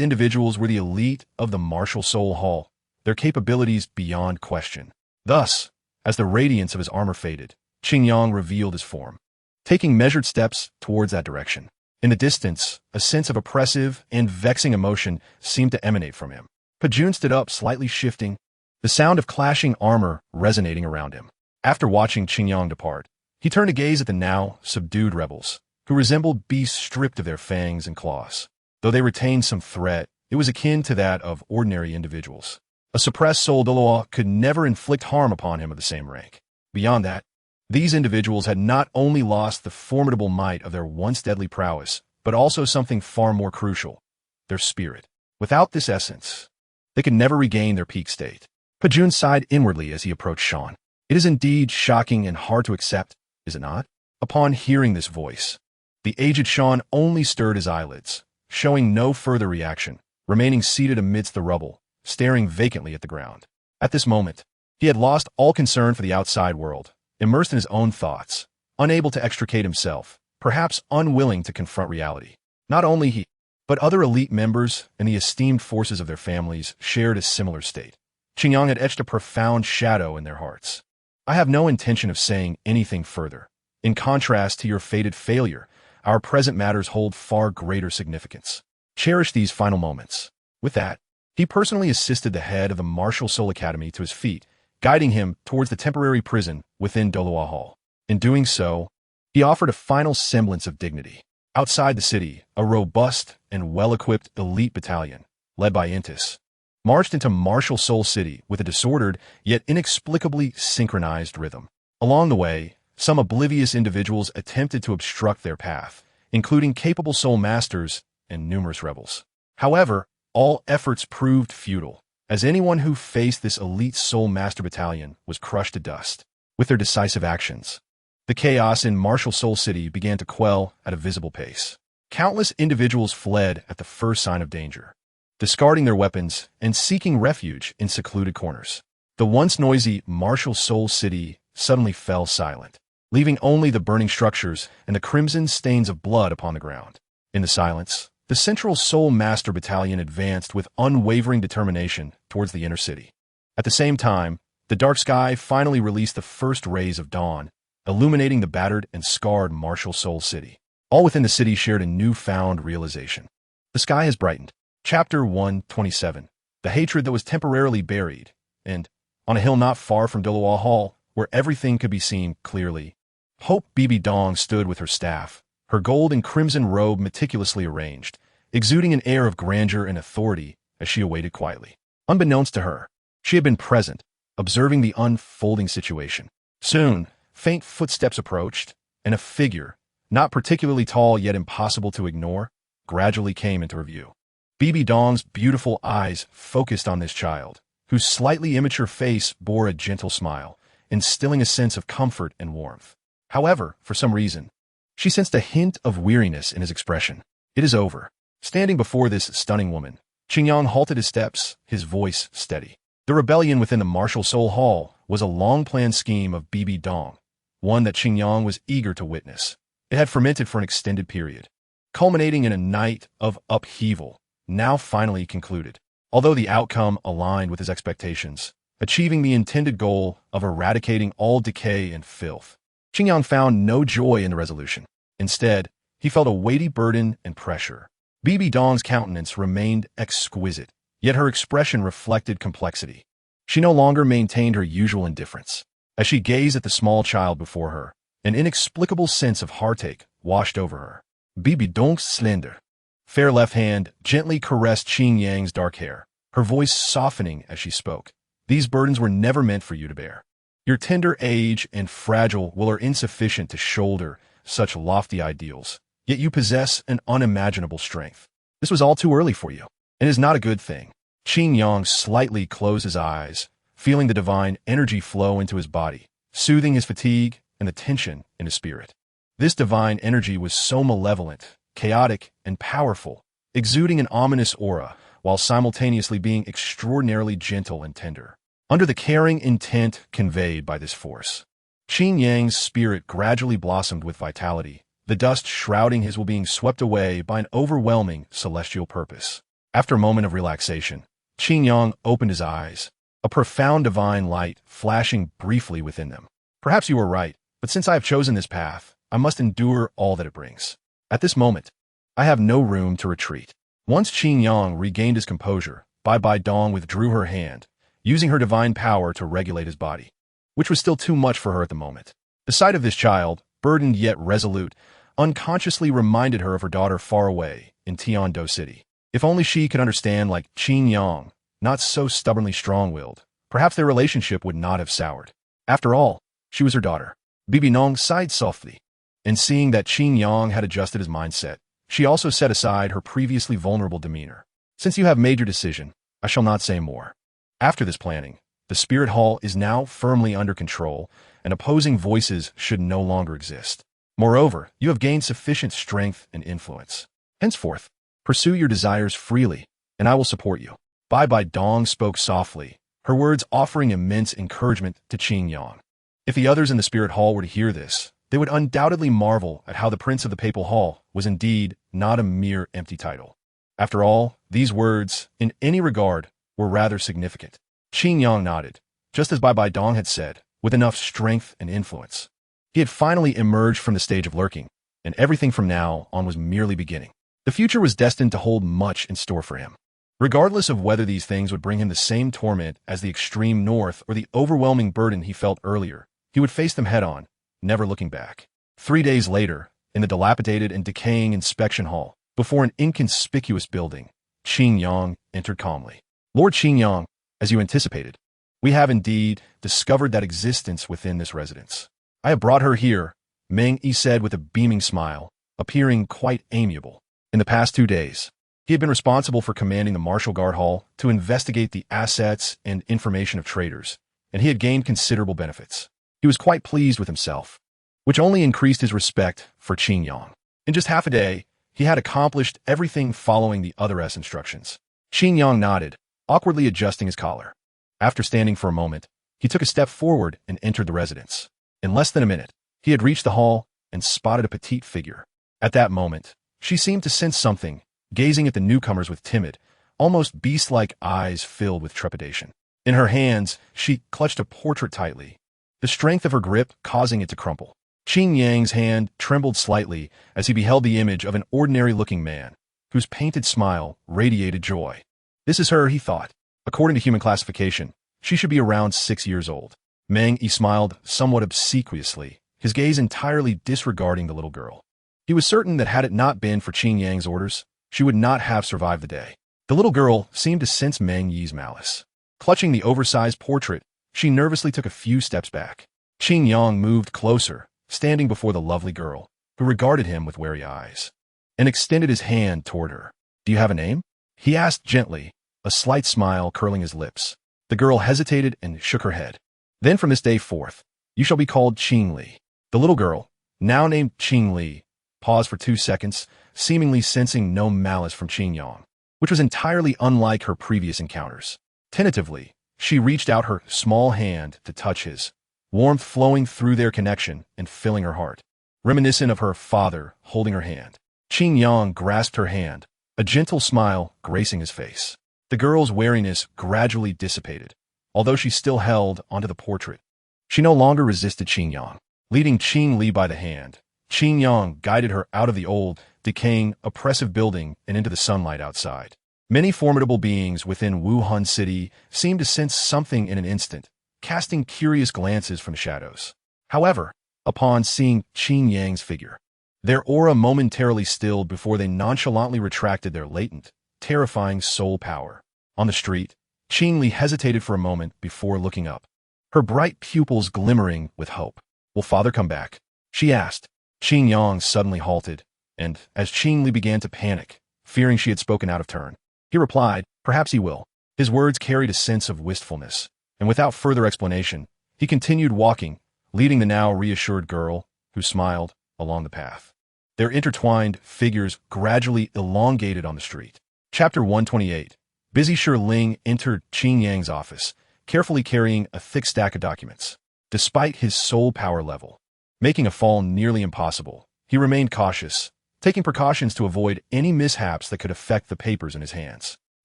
individuals were the elite of the martial soul hall, their capabilities beyond question. Thus, as the radiance of his armor faded, Qingyang revealed his form, taking measured steps towards that direction. In the distance, a sense of oppressive and vexing emotion seemed to emanate from him. Pejun stood up, slightly shifting, the sound of clashing armor resonating around him. After watching Qingyang depart, he turned to gaze at the now subdued rebels, who resembled beasts stripped of their fangs and claws. Though they retained some threat, it was akin to that of ordinary individuals. A suppressed soul Doluo could never inflict harm upon him of the same rank. Beyond that, these individuals had not only lost the formidable might of their once deadly prowess, but also something far more crucial, their spirit. Without this essence, they could never regain their peak state. Pejun sighed inwardly as he approached Sean. It is indeed shocking and hard to accept, is it not? Upon hearing this voice, the aged Sean only stirred his eyelids, showing no further reaction, remaining seated amidst the rubble, staring vacantly at the ground. At this moment, he had lost all concern for the outside world, immersed in his own thoughts, unable to extricate himself, perhaps unwilling to confront reality. Not only he, but other elite members and the esteemed forces of their families shared a similar state. Qingyang had etched a profound shadow in their hearts. I have no intention of saying anything further. In contrast to your fated failure, our present matters hold far greater significance. Cherish these final moments. With that, he personally assisted the head of the Martial Soul Academy to his feet, guiding him towards the temporary prison within Doluo Hall. In doing so, he offered a final semblance of dignity. Outside the city, a robust and well-equipped elite battalion, led by Intis, marched into Martial Soul City with a disordered yet inexplicably synchronized rhythm. Along the way, some oblivious individuals attempted to obstruct their path, including capable soul masters and numerous rebels. However, all efforts proved futile, as anyone who faced this elite soul master battalion was crushed to dust. With their decisive actions, The chaos in Martial Soul City began to quell at a visible pace. Countless individuals fled at the first sign of danger, discarding their weapons and seeking refuge in secluded corners. The once noisy Martial Soul City suddenly fell silent, leaving only the burning structures and the crimson stains of blood upon the ground. In the silence, the Central Soul Master Battalion advanced with unwavering determination towards the inner city. At the same time, the dark sky finally released the first rays of dawn, illuminating the battered and scarred Martial Soul City. All within the city shared a newfound realization. The sky has brightened. Chapter 127. The hatred that was temporarily buried, and, on a hill not far from Doloa Hall, where everything could be seen clearly, Hope Bibi Dong stood with her staff, her gold and crimson robe meticulously arranged, exuding an air of grandeur and authority as she awaited quietly. Unbeknownst to her, she had been present, observing the unfolding situation. Soon, faint footsteps approached, and a figure, not particularly tall yet impossible to ignore, gradually came into her view. Bibi Dong's beautiful eyes focused on this child, whose slightly immature face bore a gentle smile, instilling a sense of comfort and warmth. However, for some reason, she sensed a hint of weariness in his expression. It is over. Standing before this stunning woman, Qingyang halted his steps, his voice steady. The rebellion within the Martial Soul Hall was a long-planned scheme of Bibi Dong, one that Qingyang was eager to witness. It had fermented for an extended period, culminating in a night of upheaval, now finally concluded. Although the outcome aligned with his expectations, achieving the intended goal of eradicating all decay and filth, Qingyang found no joy in the resolution. Instead, he felt a weighty burden and pressure. Bibi Dong's countenance remained exquisite, yet her expression reflected complexity. She no longer maintained her usual indifference. As she gazed at the small child before her, an inexplicable sense of heartache washed over her. Bibi Dong's slender, fair left hand gently caressed Qingyang's dark hair, her voice softening as she spoke. These burdens were never meant for you to bear. Your tender age and fragile will are insufficient to shoulder such lofty ideals, yet you possess an unimaginable strength. This was all too early for you, and is not a good thing. Qingyang slightly closed his eyes, feeling the divine energy flow into his body, soothing his fatigue and the tension in his spirit. This divine energy was so malevolent, chaotic, and powerful, exuding an ominous aura, while simultaneously being extraordinarily gentle and tender. Under the caring intent conveyed by this force, Qingyang's spirit gradually blossomed with vitality, the dust shrouding his well-being swept away by an overwhelming celestial purpose. After a moment of relaxation, Qingyang opened his eyes, a profound divine light flashing briefly within them. Perhaps you were right, but since I have chosen this path, I must endure all that it brings. At this moment, I have no room to retreat. Once Qingyang regained his composure, Bibi Dong withdrew her hand, using her divine power to regulate his body, which was still too much for her at the moment. The sight of this child, burdened yet resolute, unconsciously reminded her of her daughter far away in Tiando City. If only she could understand like Qingyang, not so stubbornly strong-willed, perhaps their relationship would not have soured. After all, she was her daughter. Bibi Dong sighed softly, and seeing that Qingyang had adjusted his mindset, she also set aside her previously vulnerable demeanor. Since you have made your decision, I shall not say more. After this planning, the Spirit Hall is now firmly under control, and opposing voices should no longer exist. Moreover, you have gained sufficient strength and influence. Henceforth, pursue your desires freely, and I will support you. Bibi Dong spoke softly, her words offering immense encouragement to Qingyang. If the others in the Spirit Hall were to hear this, they would undoubtedly marvel at how the Prince of the Papal Hall was indeed not a mere empty title. After all, these words, in any regard, were rather significant. Qingyang nodded, just as Bibi Dong had said, with enough strength and influence. He had finally emerged from the stage of lurking, and everything from now on was merely beginning. The future was destined to hold much in store for him. Regardless of whether these things would bring him the same torment as the extreme north or the overwhelming burden he felt earlier, he would face them head-on, never looking back. 3 days later, in the dilapidated and decaying inspection hall, before an inconspicuous building, Qingyang entered calmly. Lord Qingyang, as you anticipated, we have indeed discovered that existence within this residence. I have brought her here, Meng Yi said with a beaming smile, appearing quite amiable. In the past 2 days, he had been responsible for commanding the Martial Guard Hall to investigate the assets and information of traders, and he had gained considerable benefits. He was quite pleased with himself. which only increased his respect for Qingyang. In just half a day, he had accomplished everything following the other's instructions. Qingyang nodded, awkwardly adjusting his collar. After standing for a moment, he took a step forward and entered the residence. In less than a minute, he had reached the hall and spotted a petite figure. At that moment, she seemed to sense something, gazing at the newcomers with timid, almost beast-like eyes filled with trepidation. In her hands, she clutched a portrait tightly, the strength of her grip causing it to crumple. Qingyang's hand trembled slightly as he beheld the image of an ordinary-looking man, whose painted smile radiated joy. This is her, he thought. According to human classification, she should be around 6 years old. Meng Yi smiled somewhat obsequiously, his gaze entirely disregarding the little girl. He was certain that had it not been for Qingyang's orders, she would not have survived the day. The little girl seemed to sense Meng Yi's malice. Clutching the oversized portrait, she nervously took a few steps back. Qingyang moved closer, standing before the lovely girl, who regarded him with wary eyes, and extended his hand toward her. "Do you have a name?" he asked gently, a slight smile curling his lips. The girl hesitated and shook her head. "Then from this day forth, you shall be called Qingli." The little girl, now named Qingli, paused for 2 seconds, seemingly sensing no malice from Qingyang, which was entirely unlike her previous encounters. Tentatively, she reached out her small hand to touch his, warmth flowing through their connection and filling her heart, reminiscent of her father holding her hand. Qingyang grasped her hand, a gentle smile gracing his face. The girl's wariness gradually dissipated, although she still held onto the portrait. She no longer resisted Qingyang. Leading Qingli by the hand, Qingyang guided her out of the old, decaying, oppressive building and into the sunlight outside. Many formidable beings within Wuhan City seemed to sense something in an instant, casting curious glances from the shadows. However, upon seeing Qingyang's figure, their aura momentarily stilled before they nonchalantly retracted their latent, terrifying soul power. On the street, Qingli hesitated for a moment before looking up, her bright pupils glimmering with hope. "Will father come back?" she asked. Qingyang suddenly halted, and as Qingli began to panic, fearing she had spoken out of turn, he replied, "Perhaps he will." His words carried a sense of wistfulness, and without further explanation, he continued walking, leading the now reassured girl, who smiled, along the path. Their intertwined figures gradually elongated on the street. Chapter 128. Busy Ling entered Qingyang's office, carefully carrying a thick stack of documents. Despite his soul power level, making a fall nearly impossible, he remained cautious, taking precautions to avoid any mishaps that could affect the papers in his hands.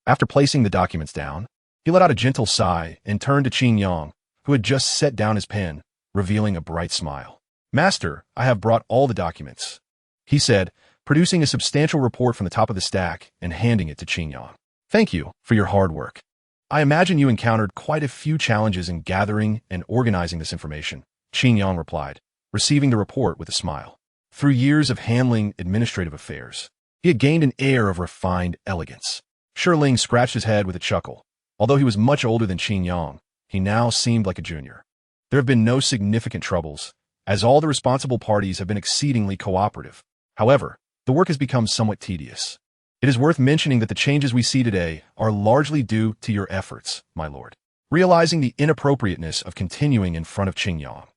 After placing the documents down, he let out a gentle sigh and turned to Qingyang, who had just set down his pen, revealing a bright smile. "Master, I have brought all the documents," he said, producing a substantial report from the top of the stack and handing it to Qingyang. "Thank you for your hard work. I imagine you encountered quite a few challenges in gathering and organizing this information," Qingyang replied, receiving the report with a smile. Through years of handling administrative affairs, he had gained an air of refined elegance. Ling scratched his head with a chuckle. Although he was much older than Qingyang, he now seemed like a junior. There have been no significant troubles, as all the responsible parties have been exceedingly cooperative. However, the work has become somewhat tedious. It is worth mentioning that the changes we see today are largely due to your efforts, my lord. Realizing the inappropriateness of continuing in front of Qingyang,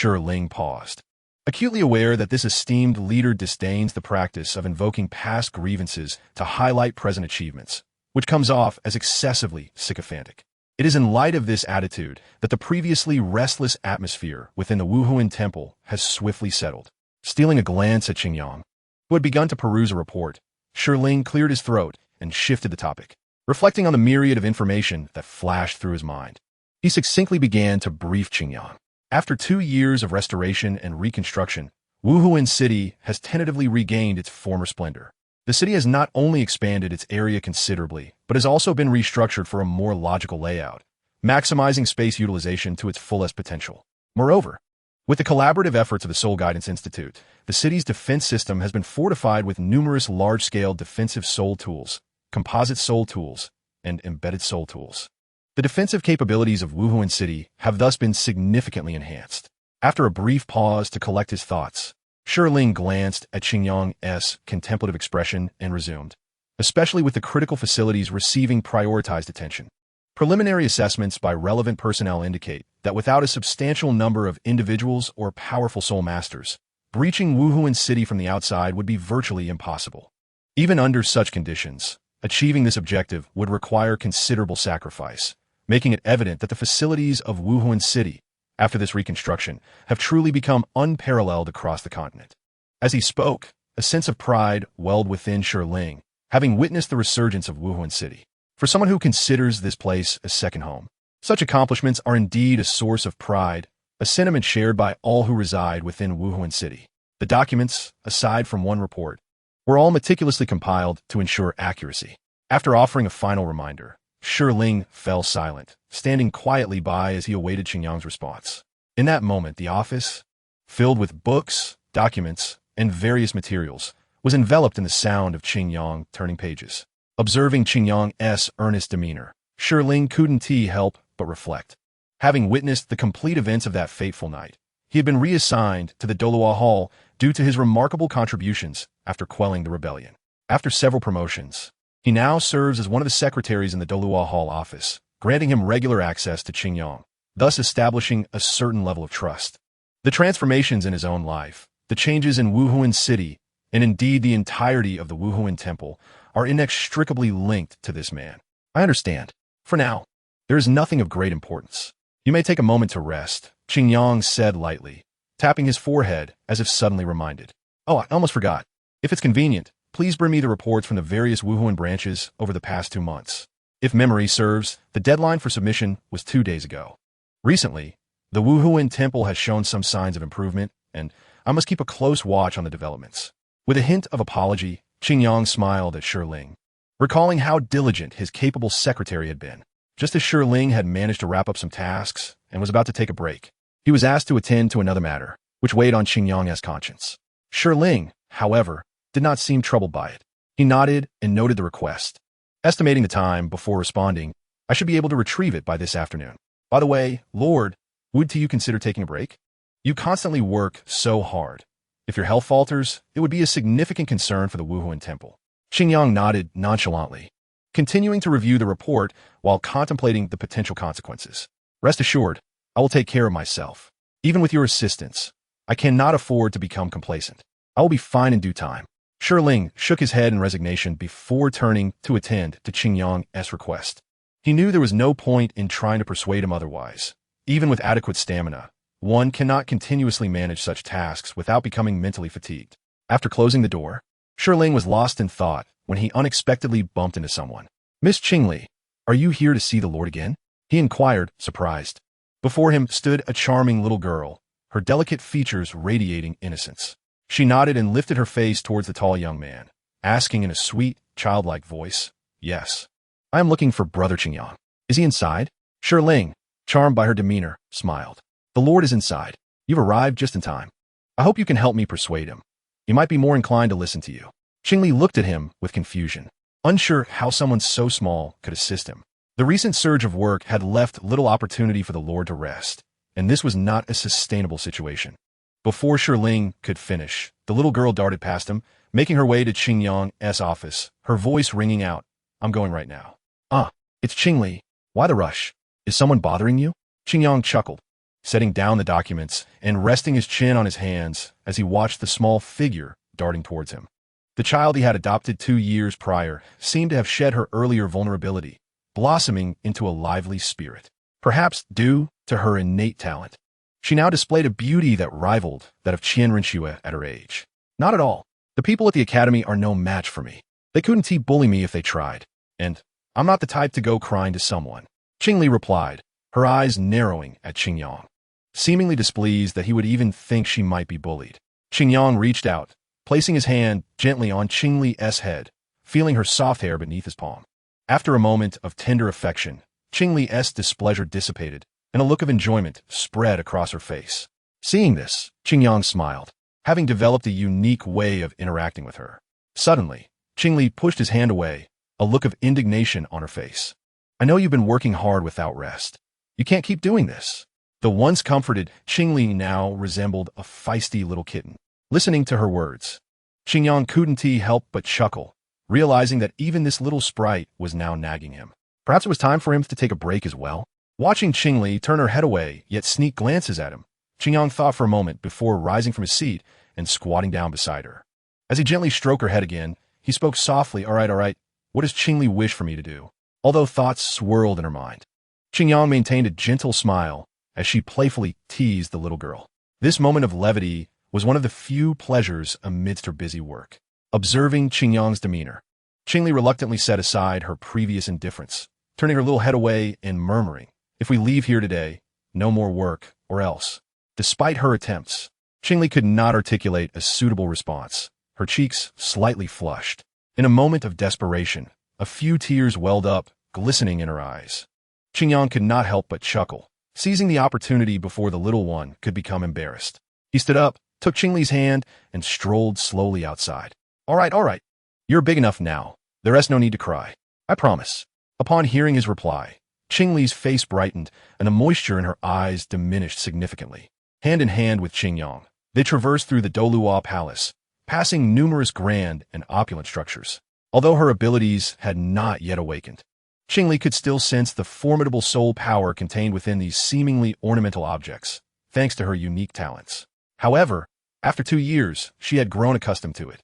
Ling paused. Acutely aware that this esteemed leader disdains the practice of invoking past grievances to highlight present achievements, which comes off as excessively sycophantic. It is in light of this attitude that the previously restless atmosphere within the Wuhuan temple has swiftly settled. Stealing a glance at Qingyang, who had begun to peruse a report, Ling cleared his throat and shifted the topic. Reflecting on the myriad of information that flashed through his mind, he succinctly began to brief Qingyang. After 2 years of restoration and reconstruction, Wuhuan City has tentatively regained its former splendor. The city has not only expanded its area considerably, but has also been restructured for a more logical layout, maximizing space utilization to its fullest potential. Moreover, with the collaborative efforts of the Soul Guidance Institute, the city's defense system has been fortified with numerous large-scale defensive soul tools, composite soul tools, and embedded soul tools. The defensive capabilities of Wuhuan City have thus been significantly enhanced. After a brief pause to collect his thoughts, Ling glanced at Qingyang's contemplative expression and resumed, especially with the critical facilities receiving prioritized attention. Preliminary assessments by relevant personnel indicate that without a substantial number of individuals or powerful soul masters, breaching Wuhuan City from the outside would be virtually impossible. Even under such conditions, achieving this objective would require considerable sacrifice, making it evident that the facilities of Wuhuan City, after this reconstruction, have truly become unparalleled across the continent. As he spoke, a sense of pride welled within Shirling, having witnessed the resurgence of Wuhuan City. For someone who considers this place a second home, such accomplishments are indeed a source of pride, a sentiment shared by all who reside within Wuhuan City. The documents, aside from one report, were all meticulously compiled to ensure accuracy. After offering a final reminder, Shirling fell silent, standing quietly by as he awaited Qingyang's response. In that moment, the office, filled with books, documents, and various materials, was enveloped in the sound of Qingyang turning pages. Observing Qingyang's earnest demeanor, Shirling couldn't help but reflect. Having witnessed the complete events of that fateful night, he had been reassigned to the Dolua Hall due to his remarkable contributions after quelling the rebellion. After several promotions, he now serves as one of the secretaries in the Dolua Hall office, granting him regular access to Qingyang, thus establishing a certain level of trust. The transformations in his own life, the changes in Wuhuan City, and indeed the entirety of the Wuhuan Temple, are inextricably linked to this man. I understand. For now, there is nothing of great importance. You may take a moment to rest, Qingyang said lightly, tapping his forehead as if suddenly reminded. Oh, I almost forgot. If it's convenient, please bring me the reports from the various Wuhuan branches over the past 2 months. If memory serves, the deadline for submission was 2 days ago. Recently, the Wuhuan Temple has shown some signs of improvement, and I must keep a close watch on the developments. With a hint of apology, Qingyang smiled at Shirling, recalling how diligent his capable secretary had been. Just as Shirling had managed to wrap up some tasks and was about to take a break, he was asked to attend to another matter, which weighed on Qingyang's conscience. Shirling, however, did not seem troubled by it. He nodded and noted the request. Estimating the time before responding, I should be able to retrieve it by this afternoon. By the way, Lord, would you consider taking a break? You constantly work so hard. If your health falters, it would be a significant concern for the Wuhuan Temple. Qingyang nodded nonchalantly, continuing to review the report while contemplating the potential consequences. Rest assured, I will take care of myself. Even with your assistance, I cannot afford to become complacent. I will be fine in due time. Shirling shook his head in resignation before turning to attend to Qingyang's request. He knew there was no point in trying to persuade him otherwise. Even with adequate stamina, one cannot continuously manage such tasks without becoming mentally fatigued. After closing the door, Shirling was lost in thought when he unexpectedly bumped into someone. Miss Qingli, are you here to see the Lord again? He inquired, surprised. Before him stood a charming little girl, her delicate features radiating innocence. She nodded and lifted her face towards the tall young man, asking in a sweet, childlike voice, Yes. I am looking for Brother Qingyang. Is he inside? Shirling, charmed by her demeanor, smiled. The Lord is inside. You've arrived just in time. I hope you can help me persuade him. He might be more inclined to listen to you. Qingli looked at him with confusion, unsure how someone so small could assist him. The recent surge of work had left little opportunity for the Lord to rest, and this was not a sustainable situation. Before Shirling could finish, the little girl darted past him, making her way to Qingyang's office, her voice ringing out, I'm going right now. Ah, it's Qingli. Why the rush? Is someone bothering you? Qingyang chuckled, setting down the documents and resting his chin on his hands as he watched the small figure darting towards him. The child he had adopted 2 years prior seemed to have shed her earlier vulnerability, blossoming into a lively spirit. Perhaps due to her innate talent, she now displayed a beauty that rivaled that of Qian Renxue at her age. Not at all. The people at the academy are no match for me. They couldn't bully me if they tried, and I'm not the type to go crying to someone. Qingli replied, her eyes narrowing at Qingyang, seemingly displeased that he would even think she might be bullied. Qingyang reached out, placing his hand gently on Qingli's head, feeling her soft hair beneath his palm. After a moment of tender affection, Qingli's displeasure dissipated, and a look of enjoyment spread across her face. Seeing this, Qingyang smiled, having developed a unique way of interacting with her. Suddenly, Qingli pushed his hand away, a look of indignation on her face. I know you've been working hard without rest. You can't keep doing this. The once comforted Qingli now resembled a feisty little kitten. Listening to her words, Qingyang couldn't help but chuckle, realizing that even this little sprite was now nagging him. Perhaps it was time for him to take a break as well? Watching Qingli turn her head away, yet sneak glances at him, Qingyang thought for a moment before rising from his seat and squatting down beside her. As he gently stroked her head again, he spoke softly, all right, what does Qingli wish for me to do? Although thoughts swirled in her mind. Qingyang maintained a gentle smile as she playfully teased the little girl. This moment of levity was one of the few pleasures amidst her busy work. Observing Qingyang's demeanor, Qingli reluctantly set aside her previous indifference, turning her little head away and murmuring, if we leave here today, no more work, or else. Despite her attempts, Qingli could not articulate a suitable response, her cheeks slightly flushed. In a moment of desperation, a few tears welled up, glistening in her eyes. Qingyang could not help but chuckle, seizing the opportunity before the little one could become embarrassed. He stood up, took Qingli's hand, and strolled slowly outside. All right. You're big enough now. There's no need to cry. I promise. Upon hearing his reply, Qingli's face brightened, and the moisture in her eyes diminished significantly. Hand in hand with Qingyang, they traversed through the Doluo Palace, passing numerous grand and opulent structures. Although her abilities had not yet awakened, Qingli could still sense the formidable soul power contained within these seemingly ornamental objects, thanks to her unique talents. However, after 2 years, she had grown accustomed to it,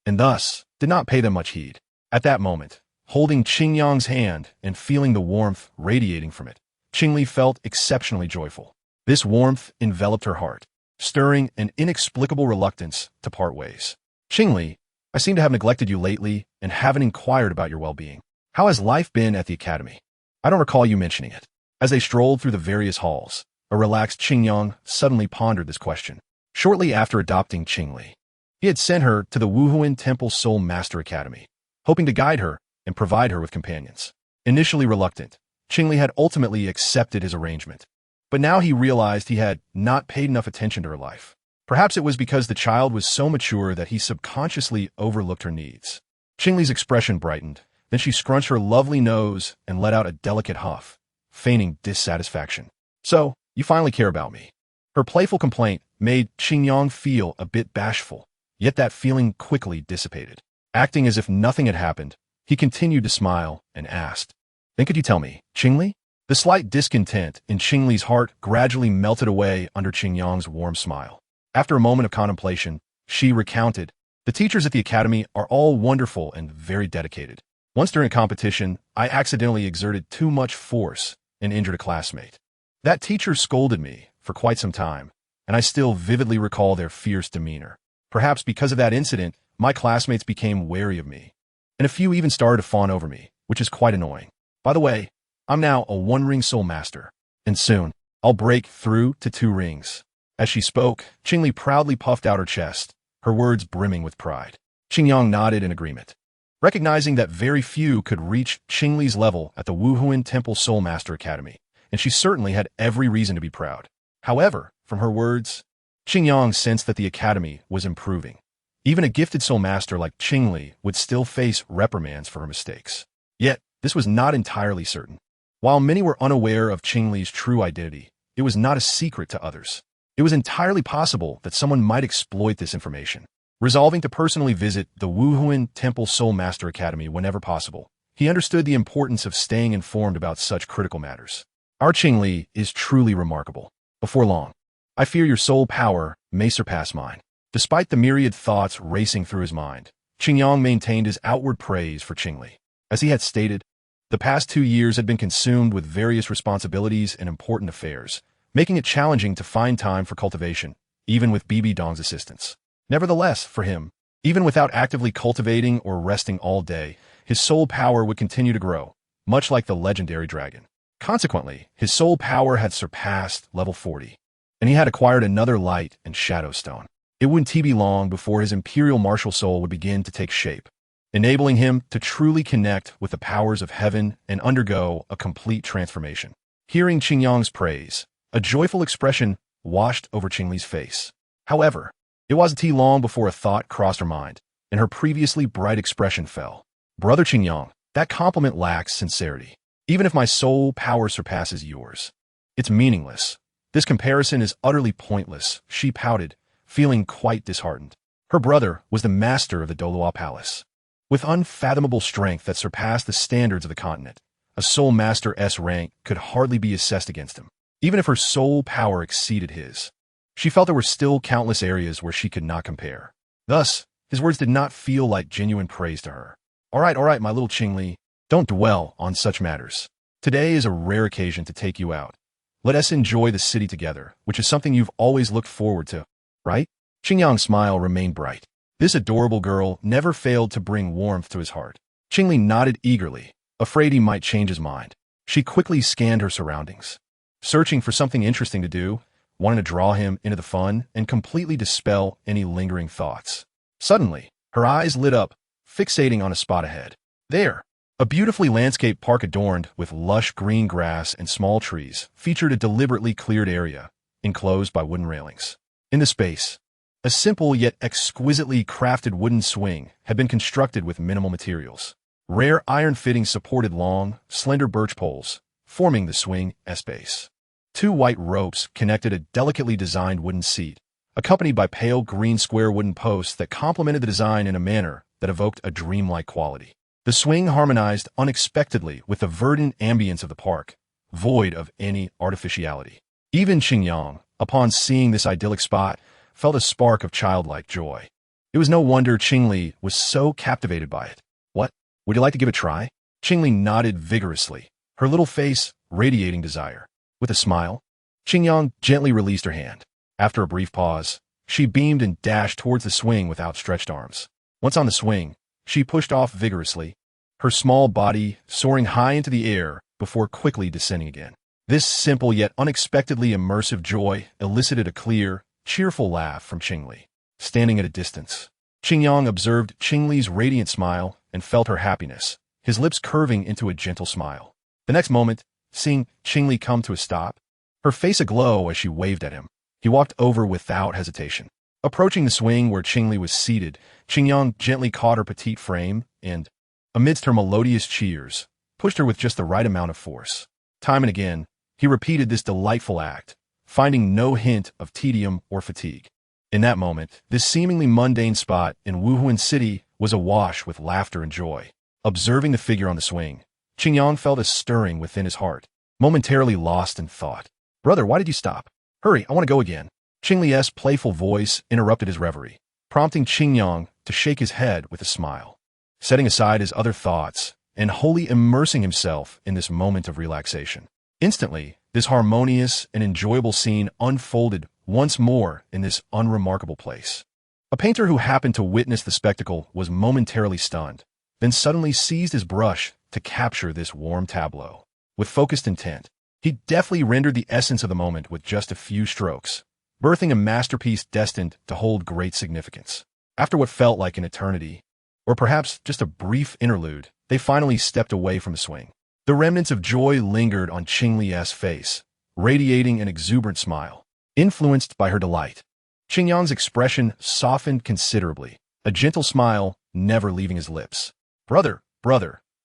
and thus did not pay them much heed. At that moment, holding Qingyang's hand and feeling the warmth radiating from it, Qingli felt exceptionally joyful. This warmth enveloped her heart, stirring an inexplicable reluctance to part ways. Qingli, I seem to have neglected you lately and haven't inquired about your well-being. How has life been at the academy? I don't recall you mentioning it. As they strolled through the various halls, a relaxed Qingyang suddenly pondered this question. Shortly after adopting Qingli, he had sent her to the Wuhuan Temple Soul Master Academy, hoping to guide her and provide her with companions. Initially reluctant, Qingli had ultimately accepted his arrangement. But now he realized he had not paid enough attention to her life. Perhaps it was because the child was so mature that he subconsciously overlooked her needs. Qingli's expression brightened, then she scrunched her lovely nose and let out a delicate huff, feigning dissatisfaction. So, you finally care about me. Her playful complaint made Qingyang feel a bit bashful, yet that feeling quickly dissipated. Acting as if nothing had happened, he continued to smile and asked, then could you tell me, Qingli? The slight discontent in Qingli's heart gradually melted away under Qingyang's warm smile. After a moment of contemplation, she recounted, the teachers at the academy are all wonderful and very dedicated. Once during a competition, I accidentally exerted too much force and injured a classmate. That teacher scolded me for quite some time, and I still vividly recall their fierce demeanor. Perhaps because of that incident, my classmates became wary of me, and a few even started to fawn over me, which is quite annoying. By the way, I'm now a 1-ring soul master, and soon I'll break through to 2 rings. As she spoke, Qingli proudly puffed out her chest, her words brimming with pride. Qingyang nodded in agreement, recognizing that very few could reach Qingli's level at the Wuhuan Temple Soul Master Academy, and she certainly had every reason to be proud. However, from her words, Qingyang sensed that the academy was improving. Even a gifted soul master like Qingli would still face reprimands for her mistakes. Yet, this was not entirely certain. While many were unaware of Qingli's true identity, it was not a secret to others. It was entirely possible that someone might exploit this information. Resolving to personally visit the Wuhuan Temple Soul Master Academy whenever possible, he understood the importance of staying informed about such critical matters. Our Qingli is truly remarkable. Before long, I fear your soul power may surpass mine. Despite the myriad thoughts racing through his mind, Qingyang maintained his outward praise for Qingli. As he had stated, the past 2 years had been consumed with various responsibilities and important affairs, making it challenging to find time for cultivation, even with Bibi Dong's assistance. Nevertheless, for him, even without actively cultivating or resting all day, his soul power would continue to grow, much like the legendary dragon. Consequently, his soul power had surpassed level 40, and he had acquired another light and shadow stone. It wouldn't be long before his imperial martial soul would begin to take shape, enabling him to truly connect with the powers of heaven and undergo a complete transformation. Hearing Qingyang's praise, a joyful expression washed over Qingli's face. However, it wasn't long before a thought crossed her mind, and her previously bright expression fell. Brother Qingyang, that compliment lacks sincerity. Even if my soul power surpasses yours, it's meaningless. This comparison is utterly pointless, she pouted, feeling quite disheartened. Her brother was the master of the Doluo Palace, with unfathomable strength that surpassed the standards of the continent, A Soul Master rank could hardly be assessed against him, even if her soul power exceeded his. She felt there were still countless areas where she could not compare. Thus, his words did not feel like genuine praise to her. All right, my little Qingli, don't dwell on such matters. Today is a rare occasion to take you out. Let us enjoy the city together, which is something you've always looked forward to, right? Qingyang's smile remained bright. This adorable girl never failed to bring warmth to his heart. Qingli nodded eagerly, afraid he might change his mind. She quickly scanned her surroundings, searching for something interesting to do, wanting to draw him into the fun and completely dispel any lingering thoughts. Suddenly, her eyes lit up, fixating on a spot ahead. There, a beautifully landscaped park adorned with lush green grass and small trees featured a deliberately cleared area, enclosed by wooden railings. In the space, a simple yet exquisitely crafted wooden swing had been constructed with minimal materials. Rare iron fittings supported long, slender birch poles, forming the swing's base. 2 white ropes connected a delicately designed wooden seat, accompanied by pale green square wooden posts that complemented the design in a manner that evoked a dreamlike quality. The swing harmonized unexpectedly with the verdant ambience of the park, void of any artificiality. Even Qingyang, upon seeing this idyllic spot, felt a spark of childlike joy. It was no wonder Qingli was so captivated by it. What? Would you like to give it a try? Qingli nodded vigorously, her little face radiating desire. With a smile, Qingyang gently released her hand. After a brief pause, she beamed and dashed towards the swing with outstretched arms. Once on the swing, she pushed off vigorously, her small body soaring high into the air before quickly descending again. This simple yet unexpectedly immersive joy elicited a clear, cheerful laugh from Qingli. Standing at a distance, Qingyang observed Qingli's radiant smile and felt her happiness, his lips curving into a gentle smile. The next moment, seeing Qingli come to a stop, her face aglow as she waved at him, he walked over without hesitation. Approaching the swing where Qingli was seated, Qingyang gently caught her petite frame and, amidst her melodious cheers, pushed her with just the right amount of force. Time and again, he repeated this delightful act, finding no hint of tedium or fatigue. In that moment, this seemingly mundane spot in Wuhuan City was awash with laughter and joy. Observing the figure on the swing, Qingyang felt a stirring within his heart, momentarily lost in thought. Brother, why did you stop? Hurry, I want to go again. Qingli's playful voice interrupted his reverie, prompting Qingyang to shake his head with a smile. Setting aside his other thoughts and wholly immersing himself in this moment of relaxation. Instantly, this harmonious and enjoyable scene unfolded once more in this unremarkable place. A painter who happened to witness the spectacle was momentarily stunned, then suddenly seized his brush to capture this warm tableau. With focused intent, he deftly rendered the essence of the moment with just a few strokes, birthing a masterpiece destined to hold great significance. After what felt like an eternity, or perhaps just a brief interlude, they finally stepped away from the swing. The remnants of joy lingered on Qingli's face, radiating an exuberant smile. Influenced by her delight, Qingyang's expression softened considerably, a gentle smile never leaving his lips. Brother,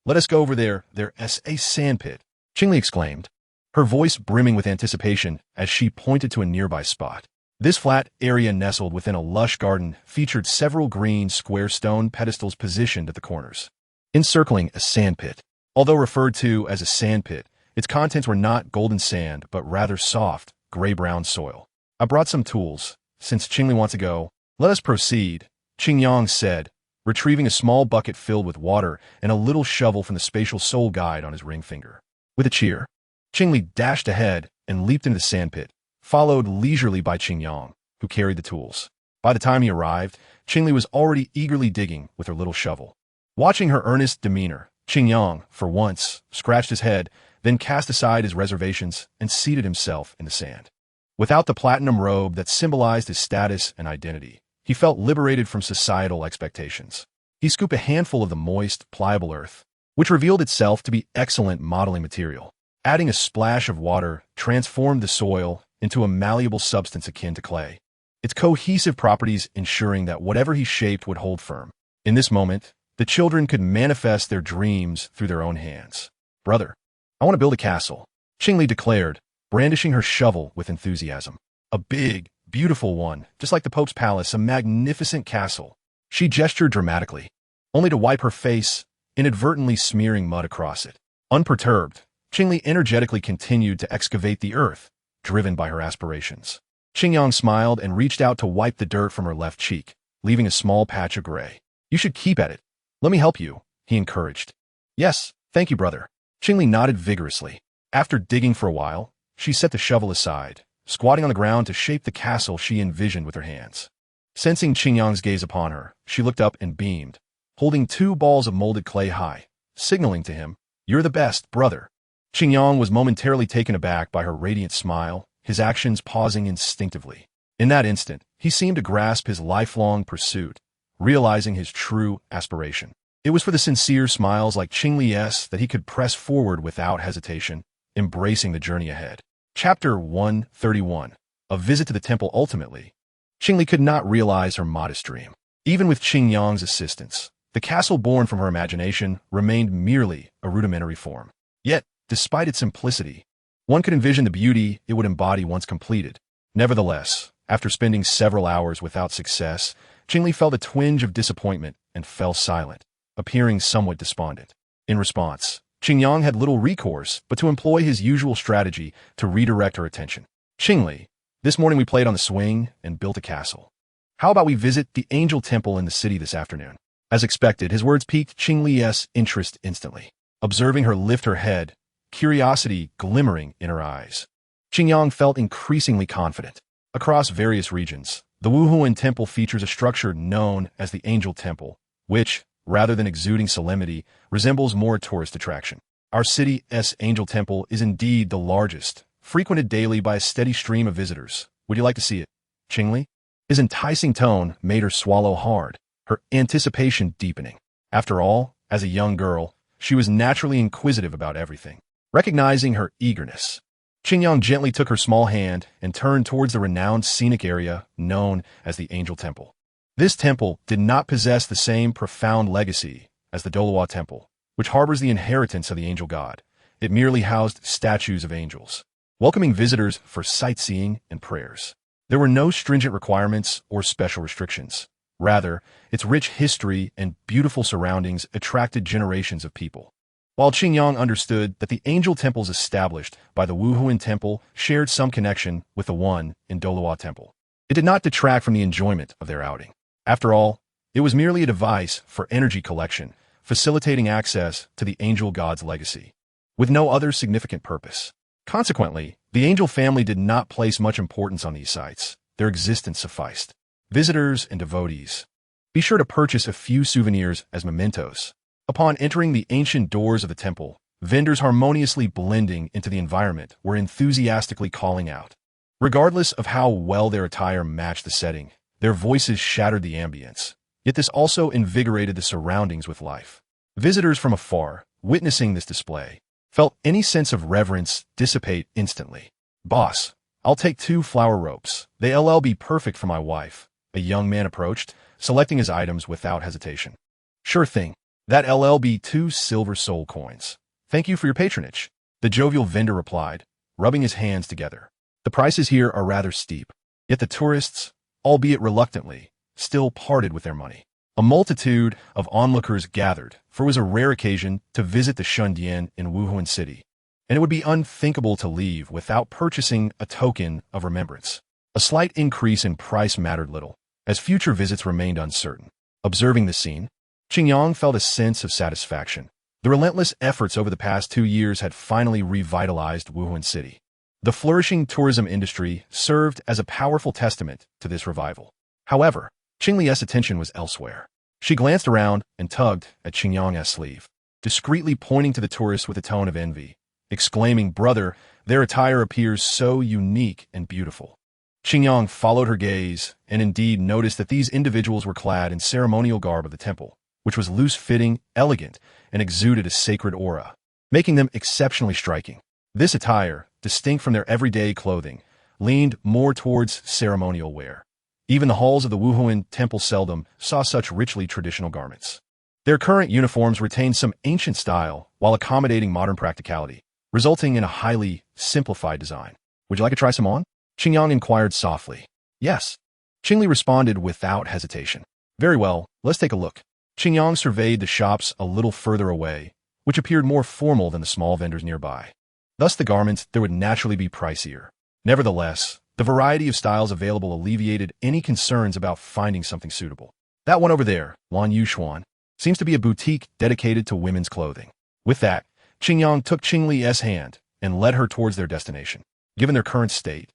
let us go over there. There's a sandpit, Qingli exclaimed, her voice brimming with anticipation as she pointed to a nearby spot. This flat area nestled within a lush garden featured several green, square stone pedestals positioned at the corners, encircling a sandpit. Although referred to as a sandpit, its contents were not golden sand, but rather soft, gray-brown soil. I brought some tools. Since Qingli wants to go, let us proceed, Qingyang said, retrieving a small bucket filled with water and a little shovel from the spatial soul guide on his ring finger. With a cheer, Qingli dashed ahead and leaped into the sandpit, followed leisurely by Qingyang, who carried the tools. By the time he arrived, Qingli was already eagerly digging with her little shovel. Watching her earnest demeanor, Qingyang, for once, scratched his head, then cast aside his reservations and seated himself in the sand. Without the platinum robe that symbolized his status and identity, he felt liberated from societal expectations. He scooped a handful of the moist, pliable earth, which revealed itself to be excellent modeling material. Adding a splash of water transformed the soil into a malleable substance akin to clay, its cohesive properties ensuring that whatever he shaped would hold firm. In this moment, the children could manifest their dreams through their own hands. Brother, I want to build a castle, Qingli declared, brandishing her shovel with enthusiasm. A big, beautiful one, just like the Pope's palace, a magnificent castle. She gestured dramatically, only to wipe her face, inadvertently smearing mud across it. Unperturbed, Qingli energetically continued to excavate the earth, driven by her aspirations. Qingyang smiled and reached out to wipe the dirt from her left cheek, leaving a small patch of gray. You should keep at it. Let me help you, he encouraged. Yes, thank you, brother. Qingli nodded vigorously. After digging for a while, she set the shovel aside, squatting on the ground to shape the castle she envisioned with her hands. Sensing Qingyang's gaze upon her, she looked up and beamed, holding 2 balls of molded clay high, signaling to him, "You're the best, brother." Qingyang was momentarily taken aback by her radiant smile, his actions pausing instinctively. In that instant, he seemed to grasp his lifelong pursuit, realizing his true aspiration. It was for the sincere smiles like Qingli's that he could press forward without hesitation, embracing the journey ahead. Chapter 131. A visit to the temple. Ultimately, Qingli could not realize her modest dream. Even with Qingyang's assistance, the castle born from her imagination remained merely a rudimentary form. Yet, despite its simplicity, one could envision the beauty it would embody once completed. Nevertheless, after spending several hours without success, Qingli felt a twinge of disappointment and fell silent, appearing somewhat despondent. In response, Qingyang had little recourse but to employ his usual strategy to redirect her attention. "Qingli, this morning we played on the swing and built a castle. How about we visit the Angel Temple in the city this afternoon?" As expected, his words piqued Qingli's interest instantly. Observing her lift her head, curiosity glimmering in her eyes, Qingyang felt increasingly confident. Across various regions, the Wuhuan Temple features a structure known as the Angel Temple, which, rather than exuding solemnity, resembles more tourist attraction. Our city's Angel Temple is indeed the largest, frequented daily by a steady stream of visitors. Would you like to see it, Qingli? His enticing tone made her swallow hard, her anticipation deepening. After all, as a young girl, she was naturally inquisitive about everything. Recognizing her eagerness, Qingyang gently took her small hand and turned towards the renowned scenic area known as the Angel Temple. This temple did not possess the same profound legacy as the Doluo Temple, which harbors the inheritance of the angel god. It merely housed statues of angels, welcoming visitors for sightseeing and prayers. There were no stringent requirements or special restrictions. Rather, its rich history and beautiful surroundings attracted generations of people. While Qingyang understood that the angel temples established by the Wuhuan Temple shared some connection with the one in Doluo Temple, it did not detract from the enjoyment of their outing. After all, it was merely a device for energy collection, facilitating access to the angel god's legacy, with no other significant purpose. Consequently, the angel family did not place much importance on these sites. Their existence sufficed. Visitors and devotees, be sure to purchase a few souvenirs as mementos. Upon entering the ancient doors of the temple, vendors harmoniously blending into the environment were enthusiastically calling out. Regardless of how well their attire matched the setting, their voices shattered the ambience. Yet this also invigorated the surroundings with life. Visitors from afar, witnessing this display, felt any sense of reverence dissipate instantly. "Boss, I'll take 2 flower ropes. They'll be perfect for my wife." A young man approached, selecting his items without hesitation. "Sure thing. That'll be 2 silver soul coins. Thank you for your patronage," the jovial vendor replied, rubbing his hands together. The prices here are rather steep, yet the tourists, albeit reluctantly, still parted with their money. A multitude of onlookers gathered, for it was a rare occasion to visit the Shundian in Wuhuan City, and it would be unthinkable to leave without purchasing a token of remembrance. A slight increase in price mattered little, as future visits remained uncertain. Observing the scene, Qingyang felt a sense of satisfaction. The relentless efforts over the past 2 years had finally revitalized Wuhuan City. The flourishing tourism industry served as a powerful testament to this revival. However, Qingli's attention was elsewhere. She glanced around and tugged at Qingyang's sleeve, discreetly pointing to the tourists with a tone of envy, exclaiming, "Brother, their attire appears so unique and beautiful." Qingyang followed her gaze and indeed noticed that these individuals were clad in ceremonial garb of the temple, which was loose-fitting, elegant, and exuded a sacred aura, making them exceptionally striking. This attire, distinct from their everyday clothing, leaned more towards ceremonial wear. Even the halls of the Wuhuan Temple seldom saw such richly traditional garments. Their current uniforms retained some ancient style while accommodating modern practicality, resulting in a highly simplified design. "Would you like to try some on?" Qingyang inquired softly. "Yes." Qingli responded without hesitation. "Very well, let's take a look." Qingyang surveyed the shops a little further away, which appeared more formal than the small vendors nearby. Thus the garments there would naturally be pricier. Nevertheless, the variety of styles available alleviated any concerns about finding something suitable. That one over there, Lan Yuxuan, seems to be a boutique dedicated to women's clothing. With that, Qingyang took Qingli's hand and led her towards their destination. Given their current state,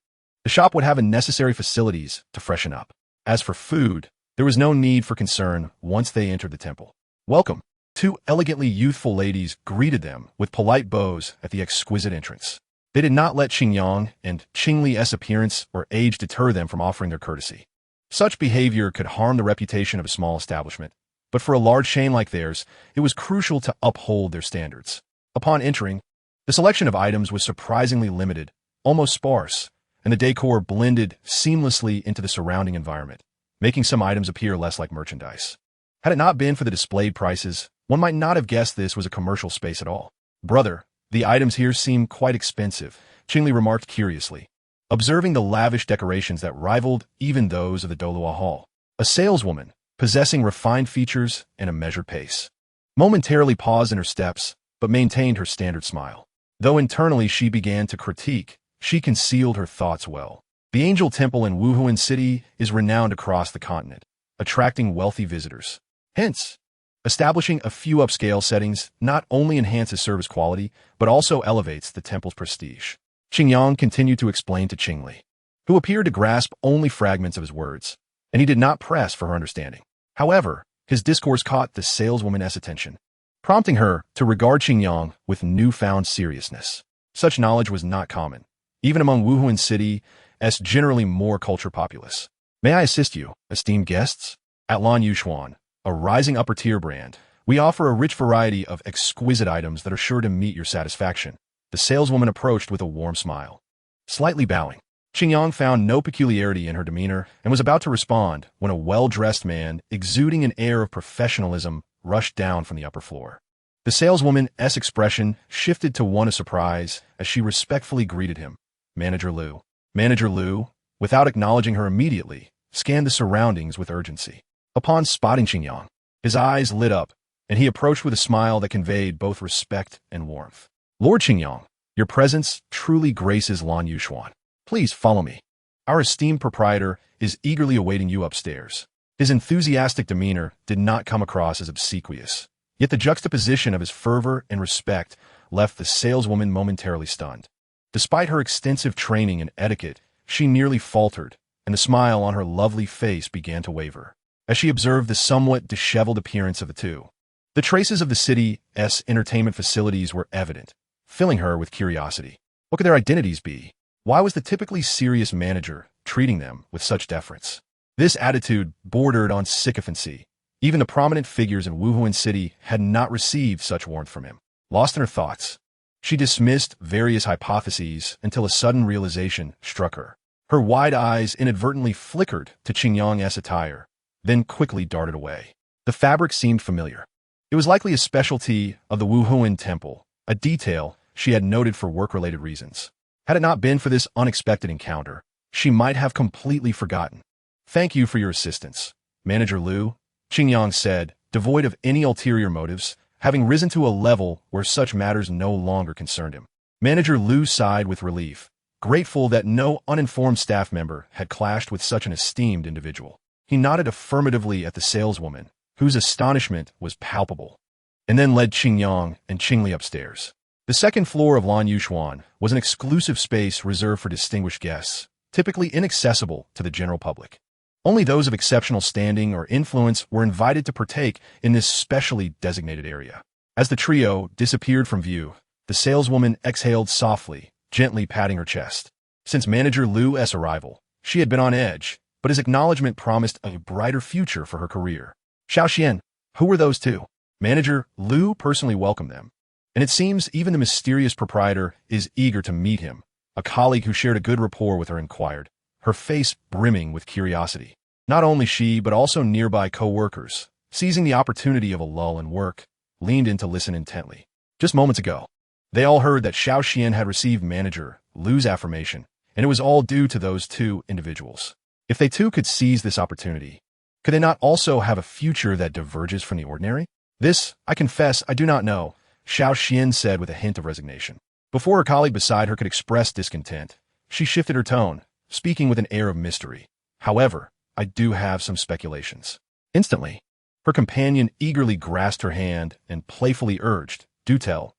the shop would have the necessary facilities to freshen up. As for food, there was no need for concern once they entered the temple. Welcome. Two elegantly youthful ladies greeted them with polite bows at the exquisite entrance. They did not let Qingyang and Qingli's appearance or age deter them from offering their courtesy. Such behavior could harm the reputation of a small establishment, but for a large chain like theirs, it was crucial to uphold their standards. Upon entering, the selection of items was surprisingly limited, almost sparse, and the decor blended seamlessly into the surrounding environment, making some items appear less like merchandise. Had it not been for the displayed prices, one might not have guessed this was a commercial space at all. Brother, the items here seem quite expensive, Qingli remarked curiously, observing the lavish decorations that rivaled even those of the Dolua Hall. A saleswoman, possessing refined features and a measured pace, momentarily paused in her steps, but maintained her standard smile. Though internally she began to critique, she concealed her thoughts well. The Angel Temple in Wuhuan City is renowned across the continent, attracting wealthy visitors. Hence, establishing a few upscale settings not only enhances service quality, but also elevates the temple's prestige. Qingyang continued to explain to Qingli, who appeared to grasp only fragments of his words, and he did not press for her understanding. However, his discourse caught the saleswoman's attention, prompting her to regard Qingyang with newfound seriousness. Such knowledge was not common, even among Wuhuan City, as generally more culture populous. May I assist you, esteemed guests? At Lan Yuxuan, a rising upper-tier brand, we offer a rich variety of exquisite items that are sure to meet your satisfaction. The saleswoman approached with a warm smile. Slightly bowing, Qingyang found no peculiarity in her demeanor and was about to respond when a well-dressed man, exuding an air of professionalism, rushed down from the upper floor. The saleswoman's expression shifted to one of surprise as she respectfully greeted him. Manager Liu. Manager Liu, without acknowledging her immediately, scanned the surroundings with urgency. Upon spotting Qingyang, his eyes lit up, and he approached with a smile that conveyed both respect and warmth. Lord Qingyang, your presence truly graces Lan Yuxuan. Please follow me. Our esteemed proprietor is eagerly awaiting you upstairs. His enthusiastic demeanor did not come across as obsequious, yet the juxtaposition of his fervor and respect left the saleswoman momentarily stunned. Despite her extensive training in etiquette, she nearly faltered, and the smile on her lovely face began to waver, as she observed the somewhat disheveled appearance of the two. The traces of the city's entertainment facilities were evident, filling her with curiosity. What could their identities be? Why was the typically serious manager treating them with such deference? This attitude bordered on sycophancy. Even the prominent figures in Wuhuan City had not received such warmth from him. Lost in her thoughts, she dismissed various hypotheses until a sudden realization struck her. Her wide eyes inadvertently flickered to Qingyang's attire, then quickly darted away. The fabric seemed familiar. It was likely a specialty of the Wuhuan Temple, a detail she had noted for work-related reasons. Had it not been for this unexpected encounter, she might have completely forgotten. Thank you for your assistance, Manager Liu, Qingyang said, devoid of any ulterior motives, having risen to a level where such matters no longer concerned him. Manager Liu sighed with relief, grateful that no uninformed staff member had clashed with such an esteemed individual. He nodded affirmatively at the saleswoman, whose astonishment was palpable, and then led Qingyang and Qingli upstairs. The second floor of Lan Yuxuan was an exclusive space reserved for distinguished guests, typically inaccessible to the general public. Only those of exceptional standing or influence were invited to partake in this specially designated area. As the trio disappeared from view, the saleswoman exhaled softly, gently patting her chest. Since Manager Liu's arrival, she had been on edge, but his acknowledgement promised a brighter future for her career. Xiaoxian, who were those two? Manager Liu personally welcomed them, and it seems even the mysterious proprietor is eager to meet him. A colleague who shared a good rapport with her inquired, her face brimming with curiosity. Not only she, but also nearby co-workers, seizing the opportunity of a lull in work, leaned in to listen intently. Just moments ago, they all heard that Xiaoxian had received Manager Liu's affirmation, and it was all due to those two individuals. If they too could seize this opportunity, could they not also have a future that diverges from the ordinary? This, I confess, I do not know, Xiao Xian said with a hint of resignation. Before her colleague beside her could express discontent, she shifted her tone, speaking with an air of mystery. However, I do have some speculations. Instantly, her companion eagerly grasped her hand and playfully urged, Do tell,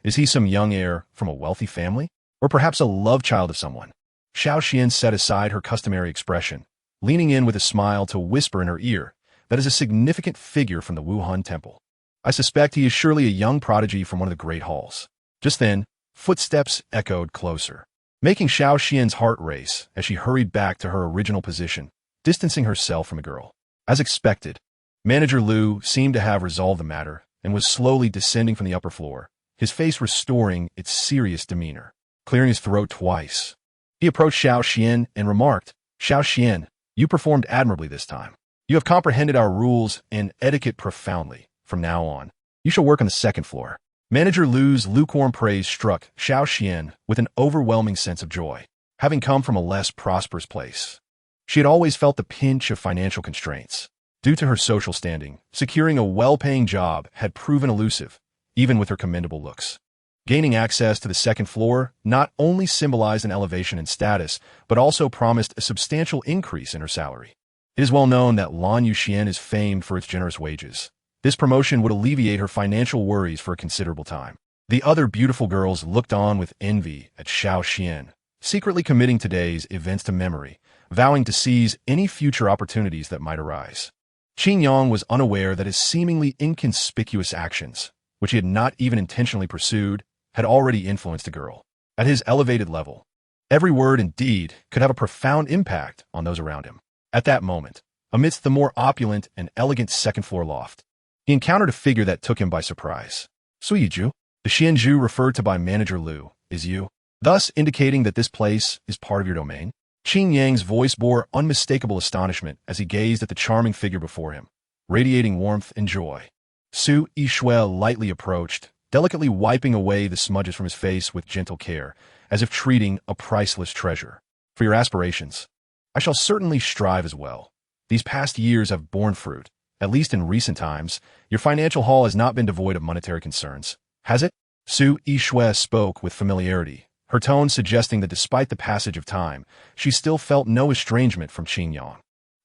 is he some young heir from a wealthy family? Or perhaps a love child of someone? Xiao Xian set aside her customary expression, leaning in with a smile to whisper in her ear, That is a significant figure from the Wuhan temple. I suspect he is surely a young prodigy from one of the great halls. Just then, footsteps echoed closer, making Xiao Xian's heart race as she hurried back to her original position, distancing herself from the girl. As expected, Manager Liu seemed to have resolved the matter and was slowly descending from the upper floor, his face restoring its serious demeanor. Clearing his throat twice, he approached Xiao Xian and remarked, Xiao Xian, you performed admirably this time. You have comprehended our rules and etiquette profoundly. From now on, you shall work on the second floor. Manager Liu's lukewarm praise struck Xiao Xian with an overwhelming sense of joy. Having come from a less prosperous place, she had always felt the pinch of financial constraints. Due to her social standing, securing a well-paying job had proven elusive, even with her commendable looks. Gaining access to the second floor not only symbolized an elevation in status, but also promised a substantial increase in her salary. It is well known that Lan Yuxian is famed for its generous wages. This promotion would alleviate her financial worries for a considerable time. The other beautiful girls looked on with envy at Xiao Xian, secretly committing today's events to memory, vowing to seize any future opportunities that might arise. Qin Yang was unaware that his seemingly inconspicuous actions, which he had not even intentionally pursued, had already influenced the girl. At his elevated level, every word and deed could have a profound impact on those around him. At that moment, amidst the more opulent and elegant second-floor loft, he encountered a figure that took him by surprise. Suiyiju, the Xianzhu referred to by Manager Liu, is you, thus indicating that this place is part of your domain? Qin Yang's voice bore unmistakable astonishment as he gazed at the charming figure before him, radiating warmth and joy. Su Yishui lightly approached, delicately wiping away the smudges from his face with gentle care, as if treating a priceless treasure. For your aspirations, I shall certainly strive as well. These past years have borne fruit. At least in recent times, your financial haul has not been devoid of monetary concerns, has it? Su Yishui spoke with familiarity, her tone suggesting that despite the passage of time, she still felt no estrangement from Qin Yang.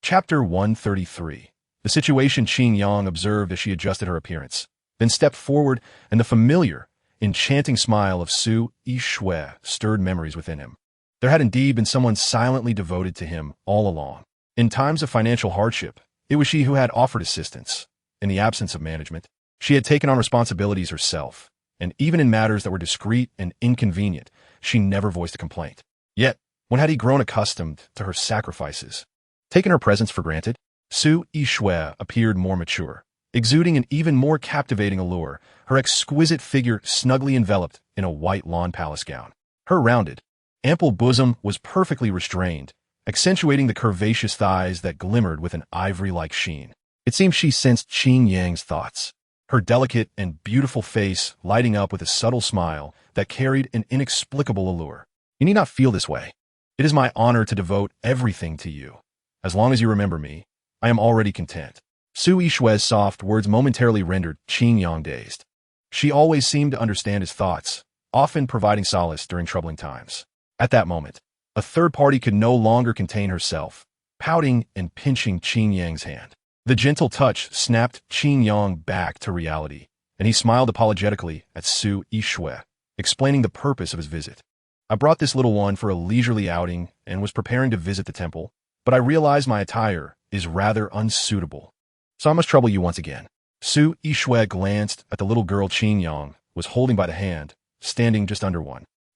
Chapter 133. The situation Qin Yang observed as she adjusted her appearance, then stepped forward, and the familiar, enchanting smile of Su Yishui stirred memories within him. There had indeed been someone silently devoted to him all along. In times of financial hardship, it was she who had offered assistance. In the absence of management, she had taken on responsibilities herself, and even in matters that were discreet and inconvenient, she never voiced a complaint. Yet, when had he grown accustomed to her sacrifices? Taking her presence for granted, Su Yishui appeared more mature, exuding an even more captivating allure, her exquisite figure snugly enveloped in a white lawn palace gown. Her rounded, ample bosom was perfectly restrained, accentuating the curvaceous thighs that glimmered with an ivory-like sheen. It seemed she sensed Qin Yang's thoughts, her delicate and beautiful face lighting up with a subtle smile that carried an inexplicable allure. You need not feel this way. It is my honor to devote everything to you. As long as you remember me, I am already content. Su Yishui's soft words momentarily rendered Qin Yang dazed. She always seemed to understand his thoughts, often providing solace during troubling times. At that moment, a third party could no longer contain herself, pouting and pinching Qin Yang's hand. The gentle touch snapped Qin Yang back to reality, and he smiled apologetically at Su Yishui, explaining the purpose of his visit. I brought this little one for a leisurely outing and was preparing to visit the temple, but I realize my attire is rather unsuitable, so I must trouble you once again. Su Yishui glanced at the little girl Qin Yang was holding by the hand, standing just under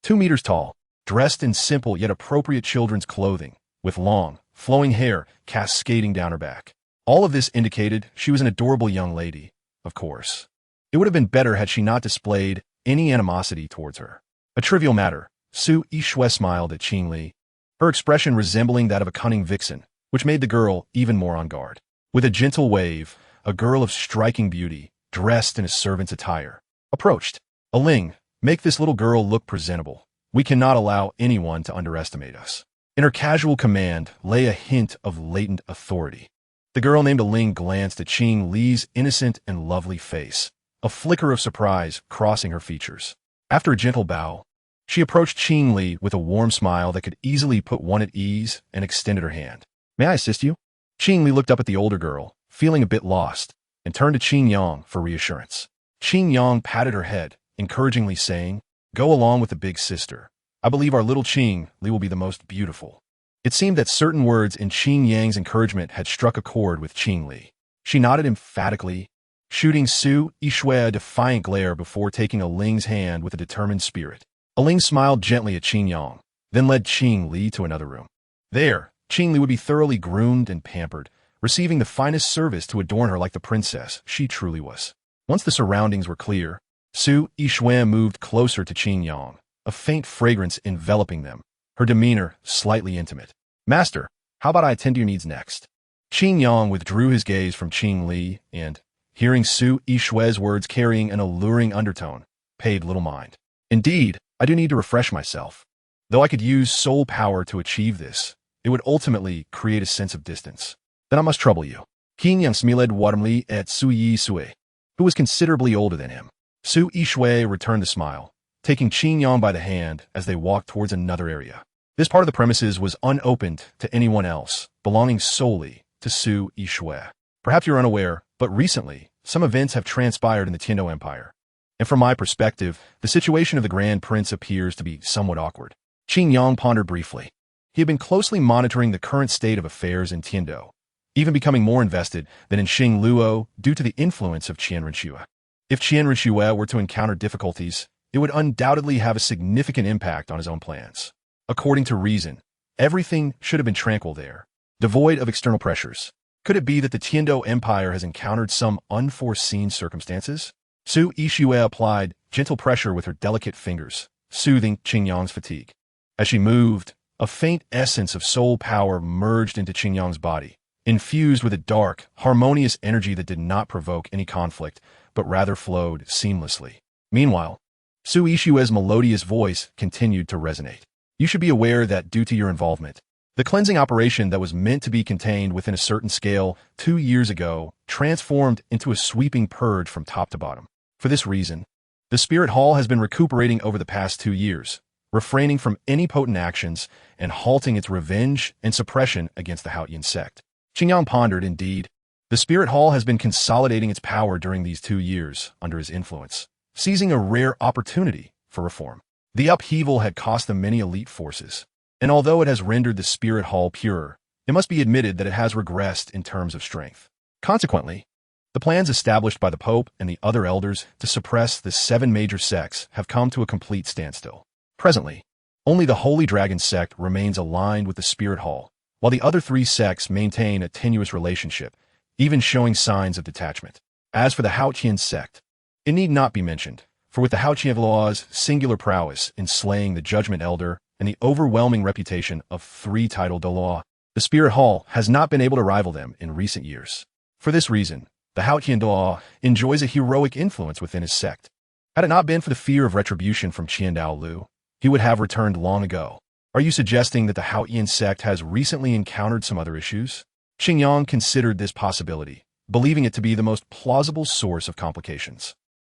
2 meters tall, dressed in simple yet appropriate children's clothing, with long, flowing hair cascading down her back. All of this indicated she was an adorable young lady, of course. It would have been better had she not displayed any animosity towards her. A trivial matter, Su Yishui smiled at Qin Li, her expression resembling that of a cunning vixen, which made the girl even more on guard. With a gentle wave, a girl of striking beauty, dressed in a servant's attire, approached. Aling, make this little girl look presentable. We cannot allow anyone to underestimate us. In her casual command lay a hint of latent authority. The girl named Aling glanced at Qin Li's innocent and lovely face, a flicker of surprise crossing her features. After a gentle bow, she approached Qing Li with a warm smile that could easily put one at ease and extended her hand. "May I assist you?" Qing Li looked up at the older girl, feeling a bit lost, and turned to Qing Yang for reassurance. Qing Yang patted her head, encouragingly saying, "Go along with the big sister. I believe our little Qing Li will be the most beautiful." It seemed that certain words in Qing Yang's encouragement had struck a chord with Qing Li. She nodded emphatically, shooting Su Yishui a defiant glare before taking Ling's hand with a determined spirit. Ling smiled gently at Qing Yang, then led Qing Li to another room. There, Qing Li would be thoroughly groomed and pampered, receiving the finest service to adorn her like the princess she truly was. Once the surroundings were clear, Su Yishui moved closer to Qing Yang, a faint fragrance enveloping them, her demeanor slightly intimate. "Master, how about I attend to your needs next?" Qing Yang withdrew his gaze from Qing Li and, hearing Su Yishui's words carrying an alluring undertone, paid little mind. "Indeed, I do need to refresh myself. Though I could use soul power to achieve this, it would ultimately create a sense of distance. Then I must trouble you." Qing Yang smiled warmly at Su Yishui, who was considerably older than him. Su Yishui returned the smile, taking Qing Yang by the hand as they walked towards another area. This part of the premises was unopened to anyone else, belonging solely to Su Yishui. Perhaps you're unaware, but recently, some events have transpired in the Tiando Empire. And from my perspective, the situation of the Grand Prince appears to be somewhat awkward. Qing Yang pondered briefly. He had been closely monitoring the current state of affairs in Tiando, even becoming more invested than in Xing Luo due to the influence of Qian Renshui. If Qian Renshui were to encounter difficulties, it would undoubtedly have a significant impact on his own plans. According to reason, everything should have been tranquil there, devoid of external pressures. Could it be that the Tiando Empire has encountered some unforeseen circumstances? Su Yishui applied gentle pressure with her delicate fingers, soothing Qing Yang's fatigue. As she moved, a faint essence of soul power merged into Qing Yang's body, infused with a dark, harmonious energy that did not provoke any conflict, but rather flowed seamlessly. Meanwhile, Su Yishui's melodious voice continued to resonate. "You should be aware that due to your involvement, the cleansing operation that was meant to be contained within a certain scale 2 years ago transformed into a sweeping purge from top to bottom. For this reason, the Spirit Hall has been recuperating over the past 2 years, refraining from any potent actions and halting its revenge and suppression against the Haotian sect." Qing Yang pondered, indeed. The Spirit Hall has been consolidating its power during these 2 years under his influence, seizing a rare opportunity for reform. The upheaval had cost them many elite forces, and although it has rendered the Spirit Hall purer, it must be admitted that it has regressed in terms of strength. Consequently, the plans established by the Pope and the other elders to suppress the 7 major sects have come to a complete standstill. Presently, only the Holy Dragon sect remains aligned with the Spirit Hall, while the other 3 sects maintain a tenuous relationship, even showing signs of detachment. As for the Haotian sect, it need not be mentioned, for with the Haotian's singular prowess in slaying the Judgment Elder and the overwhelming reputation of 3 titled Doloa, the Spirit Hall has not been able to rival them in recent years. For this reason, the Haotian Doloa enjoys a heroic influence within his sect. Had it not been for the fear of retribution from Qiandao Lu, he would have returned long ago. Are you suggesting that the Haotian sect has recently encountered some other issues? Qing Yang considered this possibility, believing it to be the most plausible source of complications.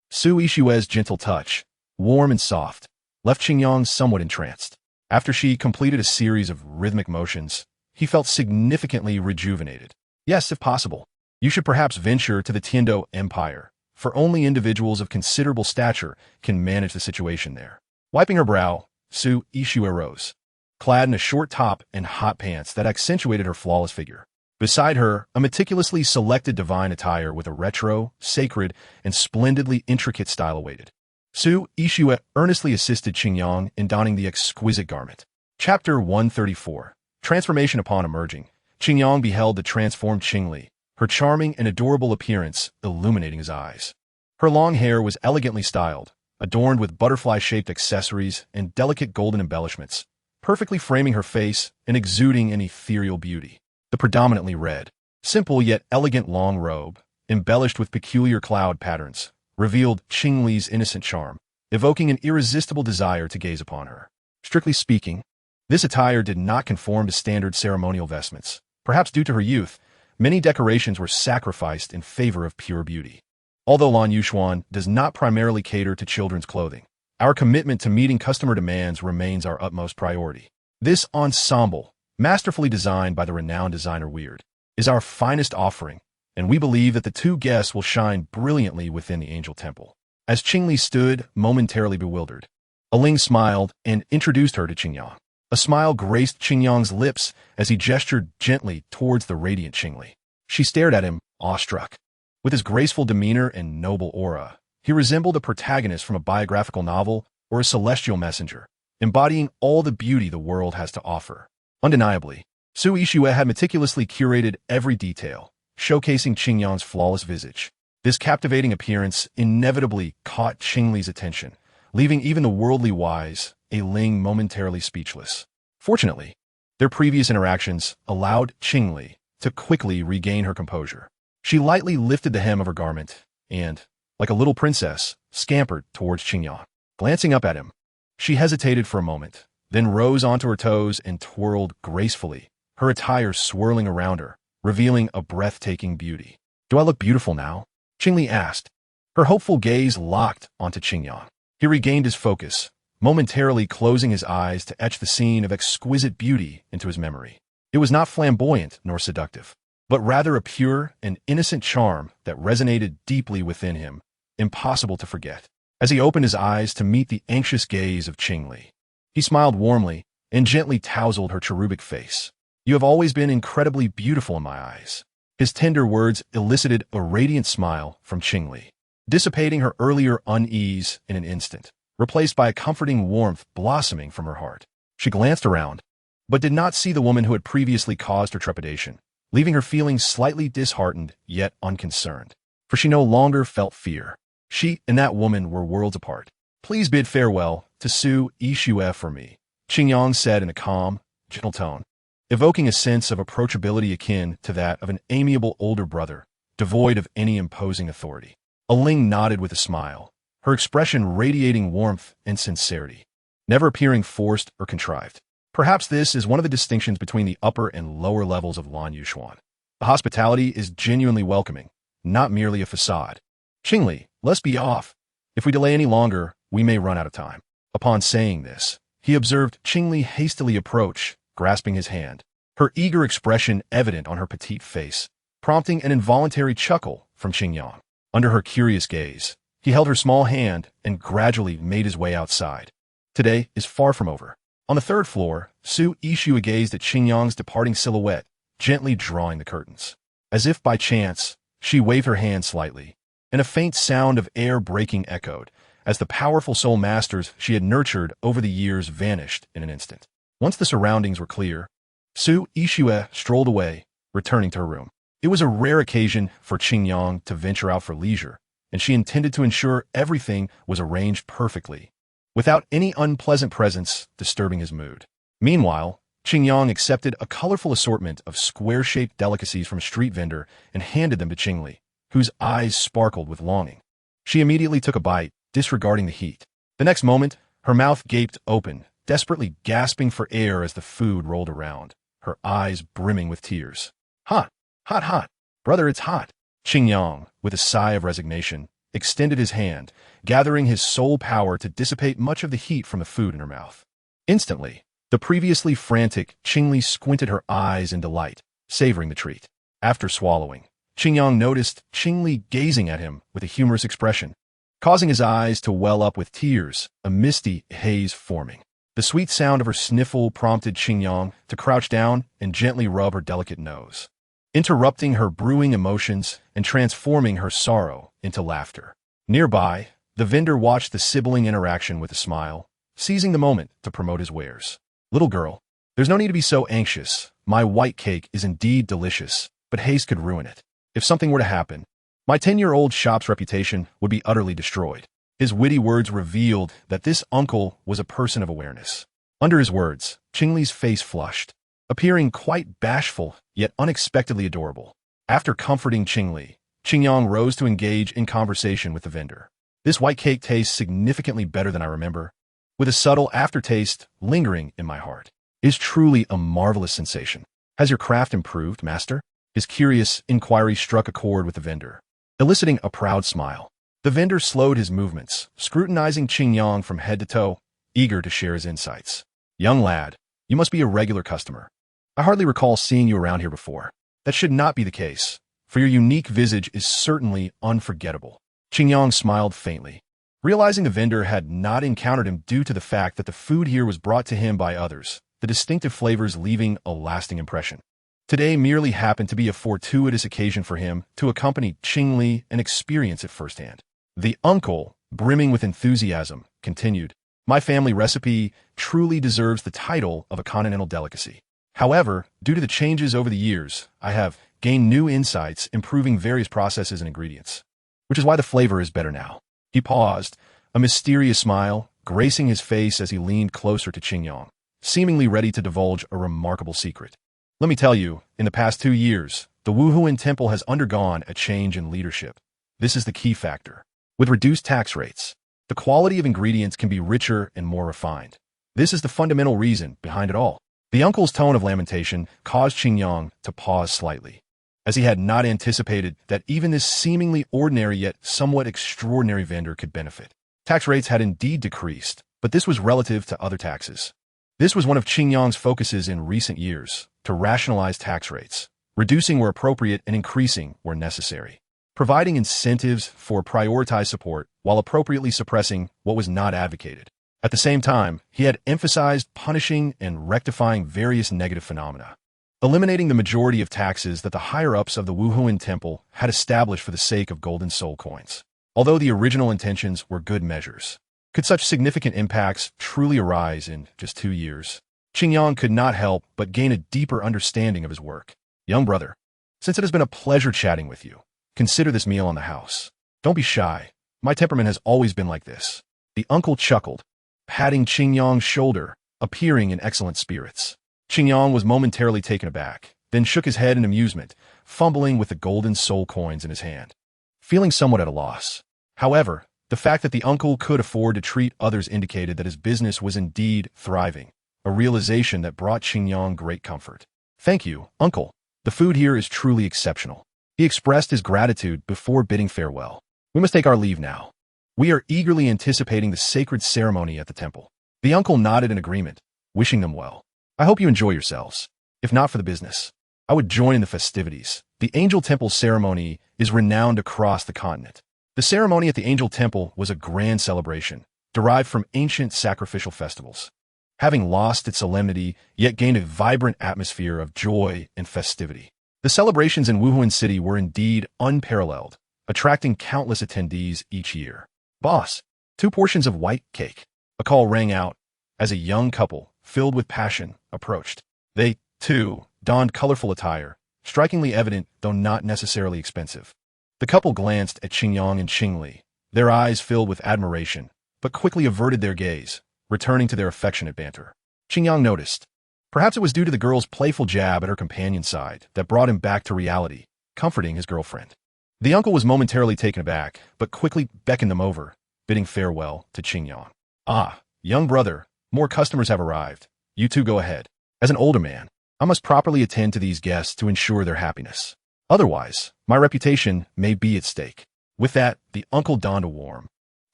Su Yishui's gentle touch, warm and soft, left Qing Yang somewhat entranced. After she completed a series of rhythmic motions, he felt significantly rejuvenated. Yes, if possible, you should perhaps venture to the Tiando Empire, for only individuals of considerable stature can manage the situation there. Wiping her brow, Su Yishui rose, clad in a short top and hot pants that accentuated her flawless figure. Beside her, a meticulously selected divine attire with a retro, sacred, and splendidly intricate style awaited. Su Yishui earnestly assisted Qing Yang in donning the exquisite garment. Chapter 134. Transformation. Upon emerging, Qing Yang beheld the transformed Qing Li, her charming and adorable appearance illuminating his eyes. Her long hair was elegantly styled, adorned with butterfly-shaped accessories and delicate golden embellishments, perfectly framing her face and exuding an ethereal beauty. The predominantly red, simple yet elegant long robe, embellished with peculiar cloud patterns, revealed Qing Li's innocent charm, evoking an irresistible desire to gaze upon her. Strictly speaking, this attire did not conform to standard ceremonial vestments. Perhaps due to her youth, many decorations were sacrificed in favor of pure beauty. Although Lan Yuxuan does not primarily cater to children's clothing, our commitment to meeting customer demands remains our utmost priority. This ensemble, masterfully designed by the renowned designer Weird, is our finest offering, and we believe that the two guests will shine brilliantly within the Angel Temple. As Qingli stood, momentarily bewildered, Aling smiled and introduced her to Qingyang. A smile graced Qingyang's lips as he gestured gently towards the radiant Qingli. She stared at him, awestruck. With his graceful demeanor and noble aura, he resembled a protagonist from a biographical novel or a celestial messenger, embodying all the beauty the world has to offer. Undeniably, Su Yixue had meticulously curated every detail, showcasing Qingyang's flawless visage. This captivating appearance inevitably caught Qingli's attention, leaving even the worldly wise, Aling, momentarily speechless. Fortunately, their previous interactions allowed Qingli to quickly regain her composure. She lightly lifted the hem of her garment and, like a little princess, scampered towards Qingyang. Glancing up at him, she hesitated for a moment, then rose onto her toes and twirled gracefully, her attire swirling around her, revealing a breathtaking beauty. "Do I look beautiful now?" Qingli asked, her hopeful gaze locked onto Qingyang. He regained his focus, momentarily closing his eyes to etch the scene of exquisite beauty into his memory. It was not flamboyant nor seductive, but rather a pure and innocent charm that resonated deeply within him, impossible to forget. As he opened his eyes to meet the anxious gaze of Qingli, he smiled warmly and gently tousled her cherubic face. "You have always been incredibly beautiful in my eyes." His tender words elicited a radiant smile from Qingli, dissipating her earlier unease in an instant, replaced by a comforting warmth blossoming from her heart. She glanced around, but did not see the woman who had previously caused her trepidation, leaving her feeling slightly disheartened yet unconcerned. For she no longer felt fear. She and that woman were worlds apart. "Please bid farewell to Su Yixue for me," Qingyang said in a calm, gentle tone, evoking a sense of approachability akin to that of an amiable older brother, devoid of any imposing authority. Aling nodded with a smile, her expression radiating warmth and sincerity, never appearing forced or contrived. Perhaps this is one of the distinctions between the upper and lower levels of Lan Yuxuan. The hospitality is genuinely welcoming, not merely a facade. "Qingli, let's be off. If we delay any longer, we may run out of time." Upon saying this, he observed Qingli hastily approach, grasping his hand, her eager expression evident on her petite face, prompting an involuntary chuckle from Qingyang. Under her curious gaze, he held her small hand and gradually made his way outside. Today is far from over. On the third floor, Su Yixue gazed at Qingyang's departing silhouette, gently drawing the curtains. As if by chance, she waved her hand slightly, and a faint sound of air breaking echoed, as the powerful soul masters she had nurtured over the years vanished in an instant. Once the surroundings were clear, Su Yixue strolled away, returning to her room. It was a rare occasion for Qingyang to venture out for leisure, and she intended to ensure everything was arranged perfectly, without any unpleasant presence disturbing his mood. Meanwhile, Qingyang accepted a colorful assortment of square-shaped delicacies from a street vendor and handed them to Qingli, whose eyes sparkled with longing. She immediately took a bite, disregarding the heat. The next moment, her mouth gaped open, desperately gasping for air as the food rolled around, her eyes brimming with tears. "Hot, hot, hot. Brother, it's hot." Qingyang, with a sigh of resignation, extended his hand, gathering his soul power to dissipate much of the heat from the food in her mouth. Instantly, the previously frantic Qingli squinted her eyes in delight, savoring the treat. After swallowing, Qingyang noticed Qingli gazing at him with a humorous expression, causing his eyes to well up with tears, a misty haze forming. The sweet sound of her sniffle prompted Qingyang to crouch down and gently rub her delicate nose, interrupting her brewing emotions and transforming her sorrow into laughter. Nearby, the vendor watched the sibling interaction with a smile, seizing the moment to promote his wares. "Little girl, there's no need to be so anxious. My white cake is indeed delicious, but haste could ruin it. If something were to happen, my 10-year-old shop's reputation would be utterly destroyed." His witty words revealed that this uncle was a person of awareness. Under his words, Qingli's face flushed, appearing quite bashful yet unexpectedly adorable. After comforting Qingli, Qingyang rose to engage in conversation with the vendor. "This white cake tastes significantly better than I remember, with a subtle aftertaste lingering in my heart. It is truly a marvelous sensation. Has your craft improved, master?" His curious inquiry struck a chord with the vendor, eliciting a proud smile. The vendor slowed his movements, scrutinizing Qingyang from head to toe, eager to share his insights. Young lad, you must be a regular customer. I hardly recall seeing you around here before. That should not be the case, for your unique visage is certainly unforgettable. Qingyang smiled faintly, realizing the vendor had not encountered him due to the fact that the food here was brought to him by others, the distinctive flavors leaving a lasting impression. Today merely happened to be a fortuitous occasion for him to accompany Qingli and experience it firsthand. The uncle, brimming with enthusiasm, continued, "My family recipe truly deserves the title of a continental delicacy. However, due to the changes over the years, I have gained new insights improving various processes and ingredients, which is why the flavor is better now." He paused, a mysterious smile gracing his face as he leaned closer to Qingyang, seemingly ready to divulge a remarkable secret. "Let me tell you, in the past 2 years, the Wuhuan Temple has undergone a change in leadership. This is the key factor. With reduced tax rates, the quality of ingredients can be richer and more refined. This is the fundamental reason behind it all." The uncle's tone of lamentation caused Qingyang to pause slightly, as he had not anticipated that even this seemingly ordinary yet somewhat extraordinary vendor could benefit. Tax rates had indeed decreased, but this was relative to other taxes. This was one of Qingyang's focuses in recent years, to rationalize tax rates, reducing where appropriate and increasing where necessary, providing incentives for prioritized support while appropriately suppressing what was not advocated. At the same time, he had emphasized punishing and rectifying various negative phenomena, eliminating the majority of taxes that the higher-ups of the Wuhuan Temple had established for the sake of golden soul coins. Although the original intentions were good measures, could such significant impacts truly arise in just 2 years? Qingyang could not help but gain a deeper understanding of his work. "Young brother, since it has been a pleasure chatting with you, consider this meal on the house. Don't be shy. My temperament has always been like this." The uncle chuckled, patting Qingyang's shoulder, appearing in excellent spirits. Qingyang was momentarily taken aback, then shook his head in amusement, fumbling with the golden soul coins in his hand, feeling somewhat at a loss. However, the fact that the uncle could afford to treat others indicated that his business was indeed thriving, a realization that brought Qingyang great comfort. "Thank you, uncle. The food here is truly exceptional." He expressed his gratitude before bidding farewell. "We must take our leave now. We are eagerly anticipating the sacred ceremony at the temple." The uncle nodded in agreement, wishing them well. "I hope you enjoy yourselves. If not for the business, I would join in the festivities. The Angel Temple ceremony is renowned across the continent." The ceremony at the Angel Temple was a grand celebration, derived from ancient sacrificial festivals, having lost its solemnity, yet gained a vibrant atmosphere of joy and festivity. The celebrations in Wuhuan City were indeed unparalleled, attracting countless attendees each year. "Boss, 2 portions of white cake." A call rang out as a young couple, filled with passion, approached. They, too, donned colorful attire, strikingly evident though not necessarily expensive. The couple glanced at Qingyang and Qingli, their eyes filled with admiration, but quickly averted their gaze, returning to their affectionate banter. Qingyang noticed. Perhaps it was due to the girl's playful jab at her companion's side that brought him back to reality, comforting his girlfriend. The uncle was momentarily taken aback, but quickly beckoned them over, bidding farewell to Qingyang. "Ah, young brother, more customers have arrived. You two go ahead. As an older man, I must properly attend to these guests to ensure their happiness. Otherwise, my reputation may be at stake." With that, the uncle donned a warm,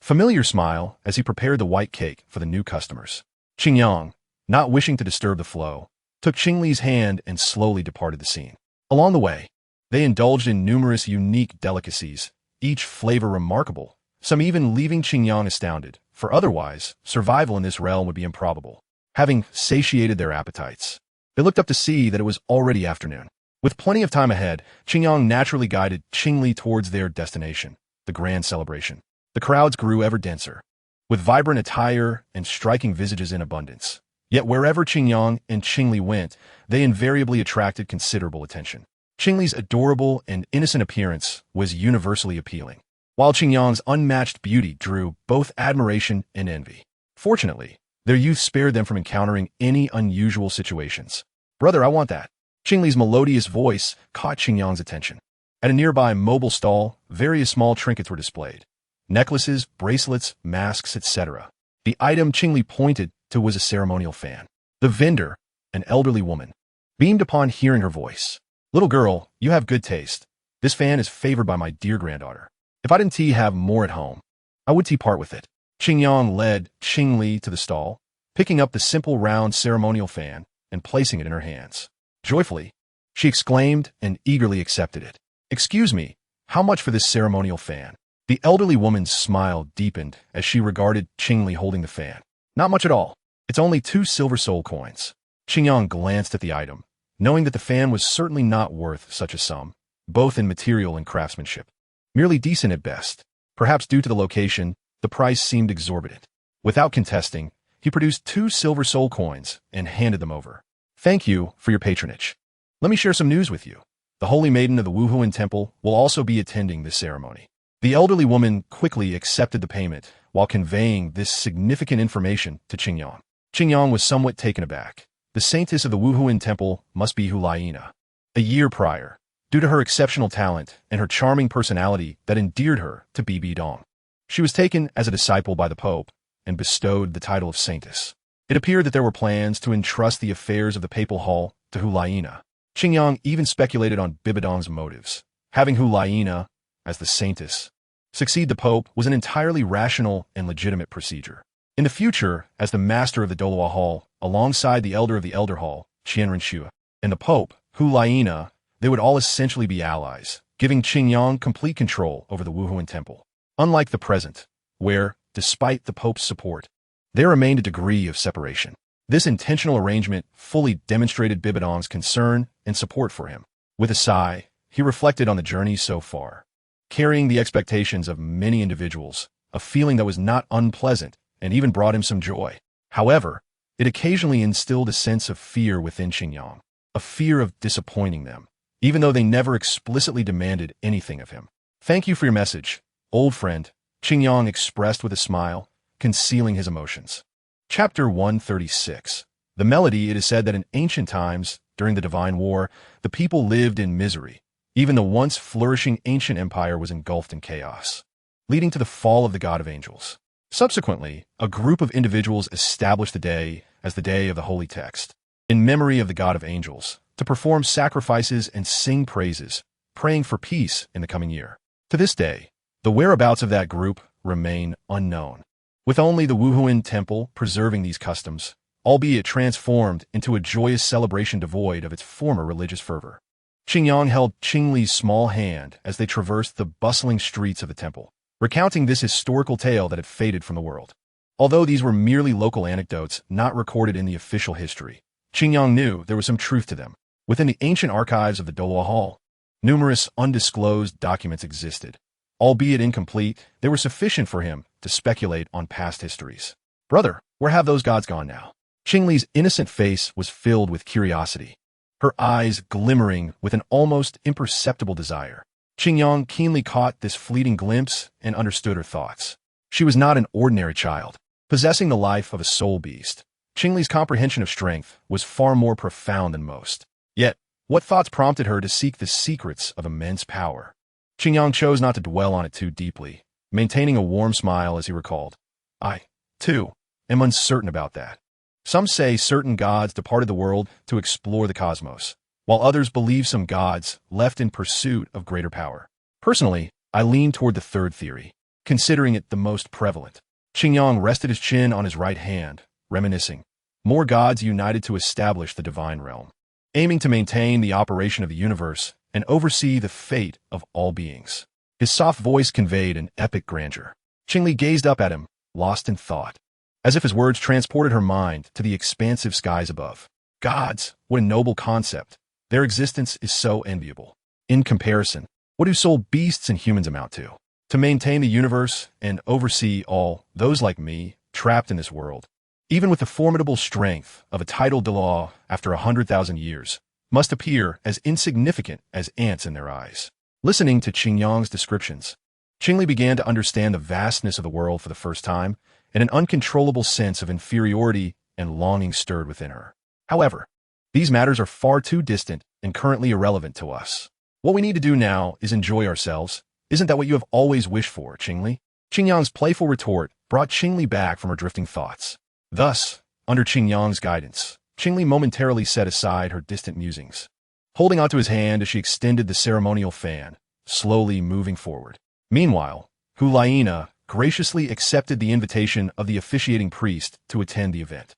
familiar smile as he prepared the white cake for the new customers. Qingyang, not wishing to disturb the flow, took Qingli's hand and slowly departed the scene. Along the way, they indulged in numerous unique delicacies, each flavor remarkable, some even leaving Qingyang astounded, for otherwise, survival in this realm would be improbable. Having satiated their appetites, they looked up to see that it was already afternoon. With plenty of time ahead, Qingyang naturally guided Qingli towards their destination, the grand celebration. The crowds grew ever denser, with vibrant attire and striking visages in abundance. Yet wherever Qingyang and Qingli went, they invariably attracted considerable attention. Qingli's adorable and innocent appearance was universally appealing, while Qingyang's unmatched beauty drew both admiration and envy. Fortunately, their youth spared them from encountering any unusual situations. "Brother, I want that." Qingli's melodious voice caught Qingyang's attention. At a nearby mobile stall, various small trinkets were displayed. Necklaces, bracelets, masks, etc. The item Qingli pointed to was a ceremonial fan. The vendor, an elderly woman, beamed upon hearing her voice. "Little girl, you have good taste. This fan is favored by my dear granddaughter. If I didn't have more at home, I would part with it. Qingyang led Qing Li to the stall, picking up the simple round ceremonial fan and placing it in her hands. Joyfully, she exclaimed and eagerly accepted it. "Excuse me, how much for this ceremonial fan?" The elderly woman's smile deepened as she regarded Qing Li holding the fan. "Not much at all. It's only 2 silver soul coins." Qingyang glanced at the item, knowing that the fan was certainly not worth such a sum, both in material and craftsmanship. Merely decent at best. Perhaps due to the location, the price seemed exorbitant. Without contesting, he produced 2 silver soul coins and handed them over. "Thank you for your patronage. Let me share some news with you. The Holy Maiden of the Wuhuan Temple will also be attending this ceremony." The elderly woman quickly accepted the payment while conveying this significant information to Qingyang. Qingyang was somewhat taken aback. The saintess of the Wuhuan Temple must be Hulaina. A year prior, due to her exceptional talent and her charming personality that endeared her to Bibi Dong, she was taken as a disciple by the Pope and bestowed the title of saintess. It appeared that there were plans to entrust the affairs of the papal hall to Hulaina. Qingyang even speculated on Bibidong's motives. Having Hulaina, as the saintess, succeed the Pope was an entirely rational and legitimate procedure. In the future, as the master of the Doloa Hall, alongside the elder of the Elder Hall, Qian Renshua, and the Pope, Hulaina, they would all essentially be allies, giving Qingyang complete control over the Wuhuan Temple. Unlike the present, where, despite the Pope's support, there remained a degree of separation. This intentional arrangement fully demonstrated Bibidong's concern and support for him. With a sigh, he reflected on the journey so far, carrying the expectations of many individuals, a feeling that was not unpleasant and even brought him some joy. However, it occasionally instilled a sense of fear within Qingyang, a fear of disappointing them, even though they never explicitly demanded anything of him. "Thank you for your message, old friend," Qingyang expressed with a smile, concealing his emotions. Chapter 136. The Melody. It is said that in ancient times, during the Divine War, the people lived in misery. Even the once flourishing ancient empire was engulfed in chaos, leading to the fall of the God of Angels. Subsequently, a group of individuals established the day as the Day of the Holy Text, in memory of the God of Angels, to perform sacrifices and sing praises, praying for peace in the coming year. To this day, the whereabouts of that group remain unknown, with only the Wuhuan Temple preserving these customs, albeit transformed into a joyous celebration devoid of its former religious fervor. Qingyang held Qing Li's small hand as they traversed the bustling streets of the temple, recounting this historical tale that had faded from the world. Although these were merely local anecdotes not recorded in the official history, Qingyang knew there was some truth to them. Within the ancient archives of the Doloa Hall, numerous undisclosed documents existed. Albeit incomplete, they were sufficient for him to speculate on past histories. "Brother, where have those gods gone now?" Qing Li's innocent face was filled with curiosity, her eyes glimmering with an almost imperceptible desire. Qingyang keenly caught this fleeting glimpse and understood her thoughts. She was not an ordinary child, possessing the life of a soul beast. Qing Li's comprehension of strength was far more profound than most. Yet, what thoughts prompted her to seek the secrets of immense power? Qingyang chose not to dwell on it too deeply, maintaining a warm smile as he recalled. "I, too, am uncertain about that. Some say certain gods departed the world to explore the cosmos, while others believe some gods left in pursuit of greater power. Personally, I lean toward the third theory, considering it the most prevalent." Qingyang rested his chin on his right hand, reminiscing. More gods united to establish the divine realm, aiming to maintain the operation of the universe and oversee the fate of all beings. His soft voice conveyed an epic grandeur. Qing Li gazed up at him, lost in thought, as if his words transported her mind to the expansive skies above. Gods, what a noble concept. Their existence is so enviable. In comparison, what do soul beasts and humans amount to? To maintain the universe and oversee all those like me, trapped in this world, even with the formidable strength of a tidal Doloa after 100,000 years, must appear as insignificant as ants in their eyes. Listening to Qingyang's descriptions, Qing Li began to understand the vastness of the world for the first time, and an uncontrollable sense of inferiority and longing stirred within her. However, these matters are far too distant and currently irrelevant to us. What we need to do now is enjoy ourselves. Isn't that what you have always wished for, Qing Li? Qingyang's playful retort brought Qing Li back from her drifting thoughts. Thus, under Qingyang's guidance, Qing Li momentarily set aside her distant musings. Holding onto his hand as she extended the ceremonial fan, slowly moving forward. Meanwhile, Hulaina graciously accepted the invitation of the officiating priest to attend the event.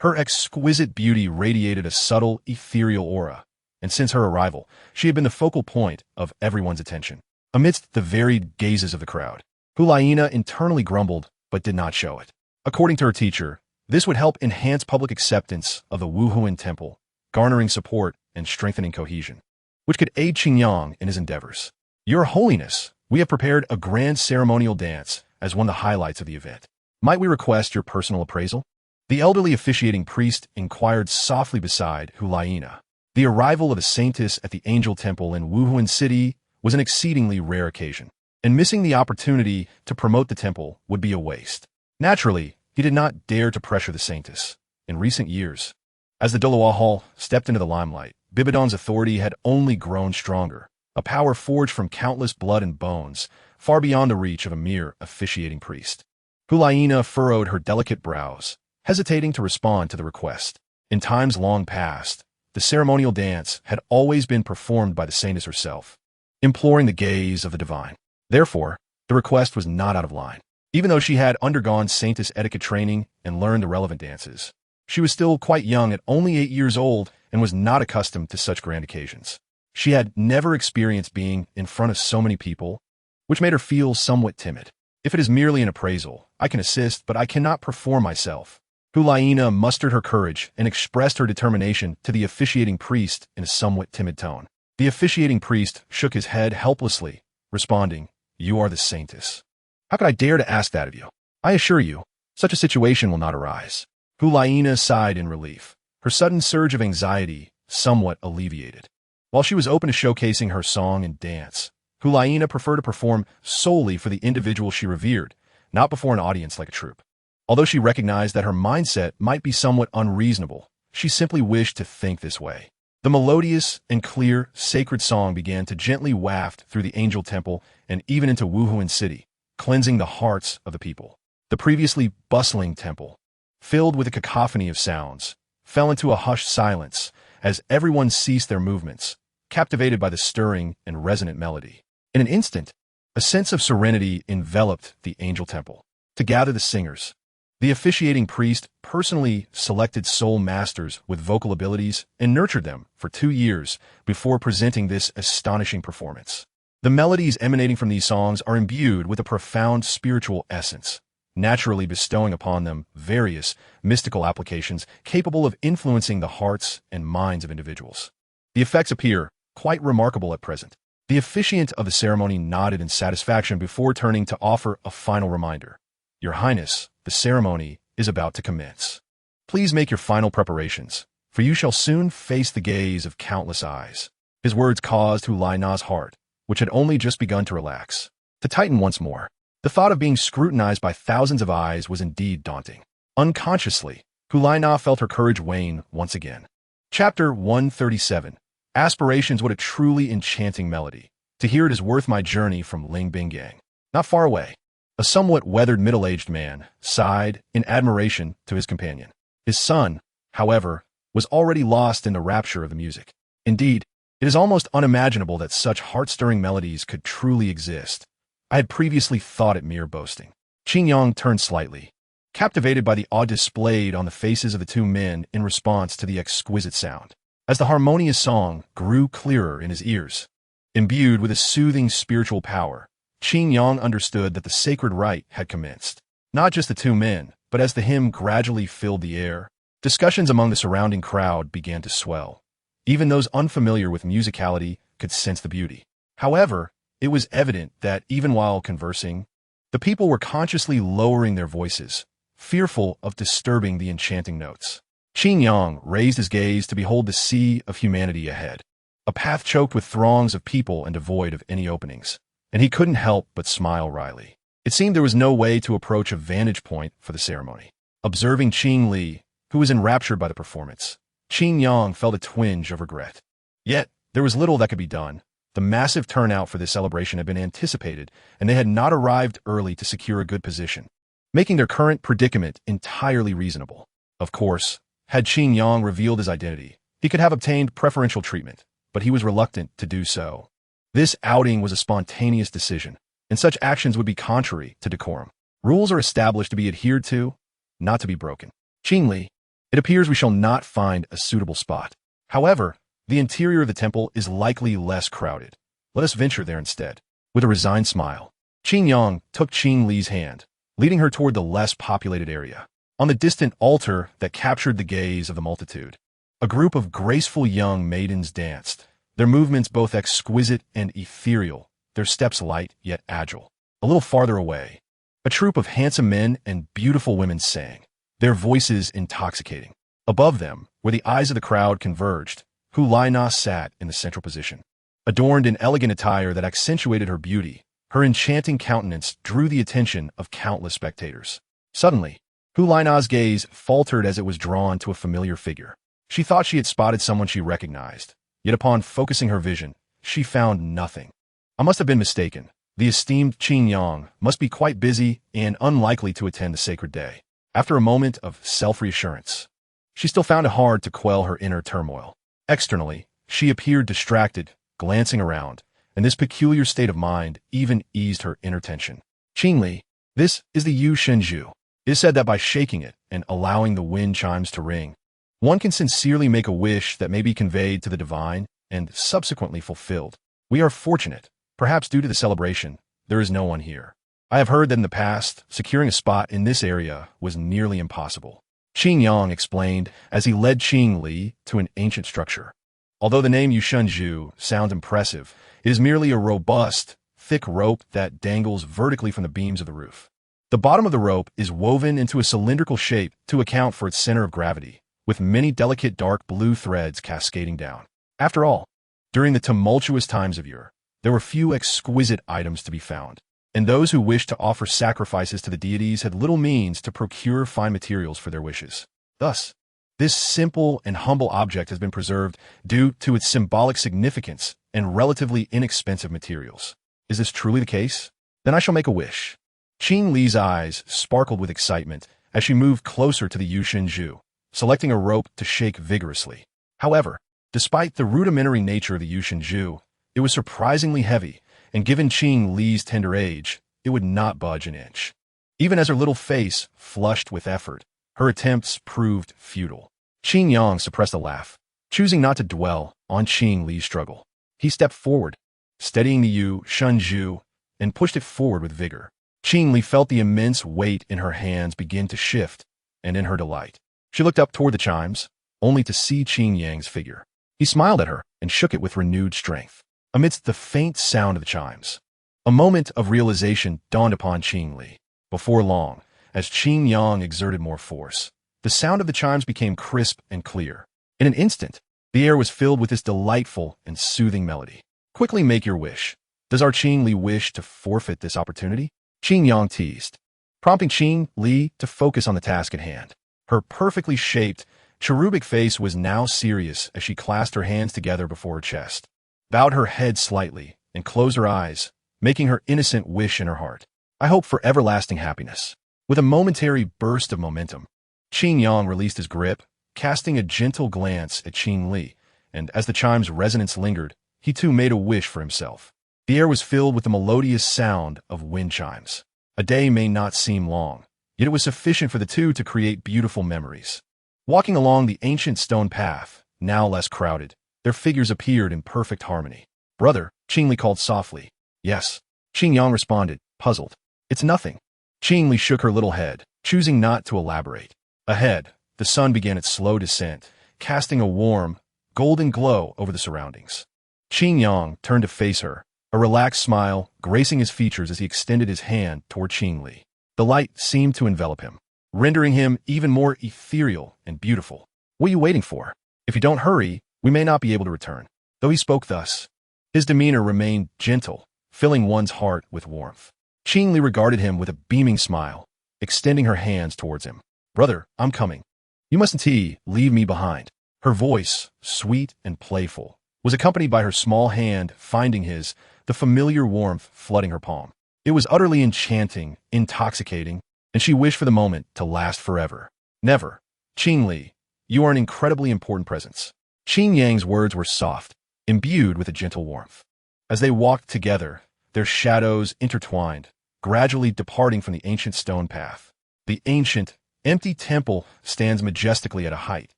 Her exquisite beauty radiated a subtle, ethereal aura, and since her arrival, she had been the focal point of everyone's attention. Amidst the varied gazes of the crowd, Hulaina internally grumbled but did not show it. According to her teacher, this would help enhance public acceptance of the Wuhuan temple, garnering support and strengthening cohesion, which could aid Qingyang in his endeavors. Your Holiness, we have prepared a grand ceremonial dance as one of the highlights of the event. Might we request your personal appraisal? The elderly officiating priest inquired softly beside Hulaina. The arrival of a saintess at the Angel Temple in Wuhuan City was an exceedingly rare occasion, and missing the opportunity to promote the temple would be a waste. Naturally, he did not dare to pressure the saintess. In recent years, as the Doloa Hall stepped into the limelight, Bibidon's authority had only grown stronger, a power forged from countless blood and bones, far beyond the reach of a mere officiating priest. Hulaina furrowed her delicate brows, hesitating to respond to the request. In times long past, the ceremonial dance had always been performed by the saintess herself, imploring the gaze of the divine. Therefore, the request was not out of line. Even though she had undergone saintess etiquette training and learned the relevant dances, she was still quite young at only 8 years old and was not accustomed to such grand occasions. She had never experienced being in front of so many people, which made her feel somewhat timid. If it is merely an appraisal, I can assist, but I cannot perform myself. Hulaina mustered her courage and expressed her determination to the officiating priest in a somewhat timid tone. The officiating priest shook his head helplessly, responding, "You are the saintess. How could I dare to ask that of you? I assure you, such a situation will not arise." Hulaina sighed in relief, her sudden surge of anxiety somewhat alleviated. While she was open to showcasing her song and dance, Hulaina preferred to perform solely for the individual she revered, not before an audience like a troupe. Although she recognized that her mindset might be somewhat unreasonable, she simply wished to think this way. The melodious and clear, sacred song began to gently waft through the Angel Temple and even into Wuhuan City, cleansing the hearts of the people. The previously bustling temple, filled with a cacophony of sounds, fell into a hushed silence as everyone ceased their movements, captivated by the stirring and resonant melody. In an instant, a sense of serenity enveloped the Angel Temple. To gather the singers, the officiating priest personally selected soul masters with vocal abilities and nurtured them for 2 years before presenting this astonishing performance. The melodies emanating from these songs are imbued with a profound spiritual essence, naturally bestowing upon them various mystical applications capable of influencing the hearts and minds of individuals. The effects appear quite remarkable at present. The officiant of the ceremony nodded in satisfaction before turning to offer a final reminder. "Your Highness, the ceremony is about to commence. Please make your final preparations, for you shall soon face the gaze of countless eyes." His words caused Hulaina's heart, which had only just begun to relax, to tighten once more. The thought of being scrutinized by thousands of eyes was indeed daunting. Unconsciously, Hulaina felt her courage wane once again. Chapter 137. Aspirations. What a truly enchanting melody. To hear it is worth my journey from Lingbingang. Not far away, a somewhat weathered middle-aged man sighed in admiration to his companion. His son, however, was already lost in the rapture of the music. Indeed, it is almost unimaginable that such heart-stirring melodies could truly exist. I had previously thought it mere boasting. Qingyang turned slightly, captivated by the awe displayed on the faces of the two men in response to the exquisite sound. As the harmonious song grew clearer in his ears, imbued with a soothing spiritual power, Qingyang understood that the sacred rite had commenced. Not just the two men, but as the hymn gradually filled the air, discussions among the surrounding crowd began to swell. Even those unfamiliar with musicality could sense the beauty. However, it was evident that even while conversing, the people were consciously lowering their voices, fearful of disturbing the enchanting notes. Qingyang raised his gaze to behold the sea of humanity ahead, a path choked with throngs of people and devoid of any openings, and he couldn't help but smile wryly. It seemed there was no way to approach a vantage point for the ceremony. Observing Qing Li, who was enraptured by the performance, Qingyang felt a twinge of regret. Yet, there was little that could be done. The massive turnout for this celebration had been anticipated, and they had not arrived early to secure a good position, making their current predicament entirely reasonable. Of course, had Qingyang revealed his identity, he could have obtained preferential treatment, but he was reluctant to do so. This outing was a spontaneous decision, and such actions would be contrary to decorum. Rules are established to be adhered to, not to be broken. Qingli, it appears we shall not find a suitable spot. However, the interior of the temple is likely less crowded. Let us venture there instead. With a resigned smile, Qing Yang took Qingli's hand, leading her toward the less populated area. On the distant altar that captured the gaze of the multitude, a group of graceful young maidens danced, their movements both exquisite and ethereal, their steps light yet agile. A little farther away, a troop of handsome men and beautiful women sang, their voices intoxicating. Above them, where the eyes of the crowd converged, Hu Laina sat in the central position. Adorned in elegant attire that accentuated her beauty, her enchanting countenance drew the attention of countless spectators. Suddenly, Hu Laina's gaze faltered as it was drawn to a familiar figure. She thought she had spotted someone she recognized, yet upon focusing her vision, she found nothing. I must have been mistaken. The esteemed Qing Yang must be quite busy and unlikely to attend the sacred day. After a moment of self-reassurance, she still found it hard to quell her inner turmoil. Externally, she appeared distracted, glancing around, and this peculiar state of mind even eased her inner tension. Qingli, this is the Yu Shenju. It is said that by shaking it and allowing the wind chimes to ring, one can sincerely make a wish that may be conveyed to the divine and subsequently fulfilled. We are fortunate. Perhaps due to the celebration, there is no one here. I have heard that in the past, securing a spot in this area was nearly impossible. Qing Yang explained as he led Qingli to an ancient structure. Although the name Yushenju sounds impressive, it is merely a robust, thick rope that dangles vertically from the beams of the roof. The bottom of the rope is woven into a cylindrical shape to account for its center of gravity, with many delicate dark blue threads cascading down. After all, during the tumultuous times of yore, there were few exquisite items to be found, and those who wished to offer sacrifices to the deities had little means to procure fine materials for their wishes. Thus, this simple and humble object has been preserved due to its symbolic significance and relatively inexpensive materials. Is this truly the case? Then I shall make a wish. Qingli's eyes sparkled with excitement as she moved closer to the Yu Shenju, selecting a rope to shake vigorously. However, despite the rudimentary nature of the Yu Shenju, it was surprisingly heavy, and given Qingli's tender age, it would not budge an inch. Even as her little face flushed with effort, her attempts proved futile. Qing Yang suppressed a laugh, choosing not to dwell on Qingli's struggle. He stepped forward, steadying the Yu Shenju, and pushed it forward with vigor. Qingli felt the immense weight in her hands begin to shift, and in her delight, she looked up toward the chimes, only to see Qing Yang's figure. He smiled at her and shook it with renewed strength. Amidst the faint sound of the chimes, a moment of realization dawned upon Qingli. Before long, as Qing Yang exerted more force, the sound of the chimes became crisp and clear. In an instant, the air was filled with this delightful and soothing melody. Quickly make your wish. Does our Qingli wish to forfeit this opportunity? Qing Yang teased, prompting Qingli to focus on the task at hand. Her perfectly shaped, cherubic face was now serious as she clasped her hands together before her chest, bowed her head slightly, and closed her eyes, making her innocent wish in her heart. I hope for everlasting happiness. With a momentary burst of momentum, Qing Yang released his grip, casting a gentle glance at Qingli, and as the chime's resonance lingered, he too made a wish for himself. The air was filled with the melodious sound of wind chimes. A day may not seem long, yet it was sufficient for the two to create beautiful memories. Walking along the ancient stone path, now less crowded, their figures appeared in perfect harmony. Brother, Qingli called softly. Yes. Qing Yang responded, puzzled. It's nothing. Qingli shook her little head, choosing not to elaborate. Ahead, the sun began its slow descent, casting a warm, golden glow over the surroundings. Qing Yang turned to face her, a relaxed smile gracing his features as he extended his hand toward Qingli. The light seemed to envelop him, rendering him even more ethereal and beautiful. What are you waiting for? If you don't hurry, we may not be able to return. Though he spoke thus, his demeanor remained gentle, filling one's heart with warmth. Qingli regarded him with a beaming smile, extending her hands towards him. Brother, I'm coming. You mustn't leave me behind. Her voice, sweet and playful, was accompanied by her small hand finding his, the familiar warmth flooding her palm. It was utterly enchanting, intoxicating, and she wished for the moment to last forever. Never. Qingli, you are an incredibly important presence. Qing Yang's words were soft, imbued with a gentle warmth. As they walked together, their shadows intertwined, gradually departing from the ancient stone path. The ancient, empty temple stands majestically at a height,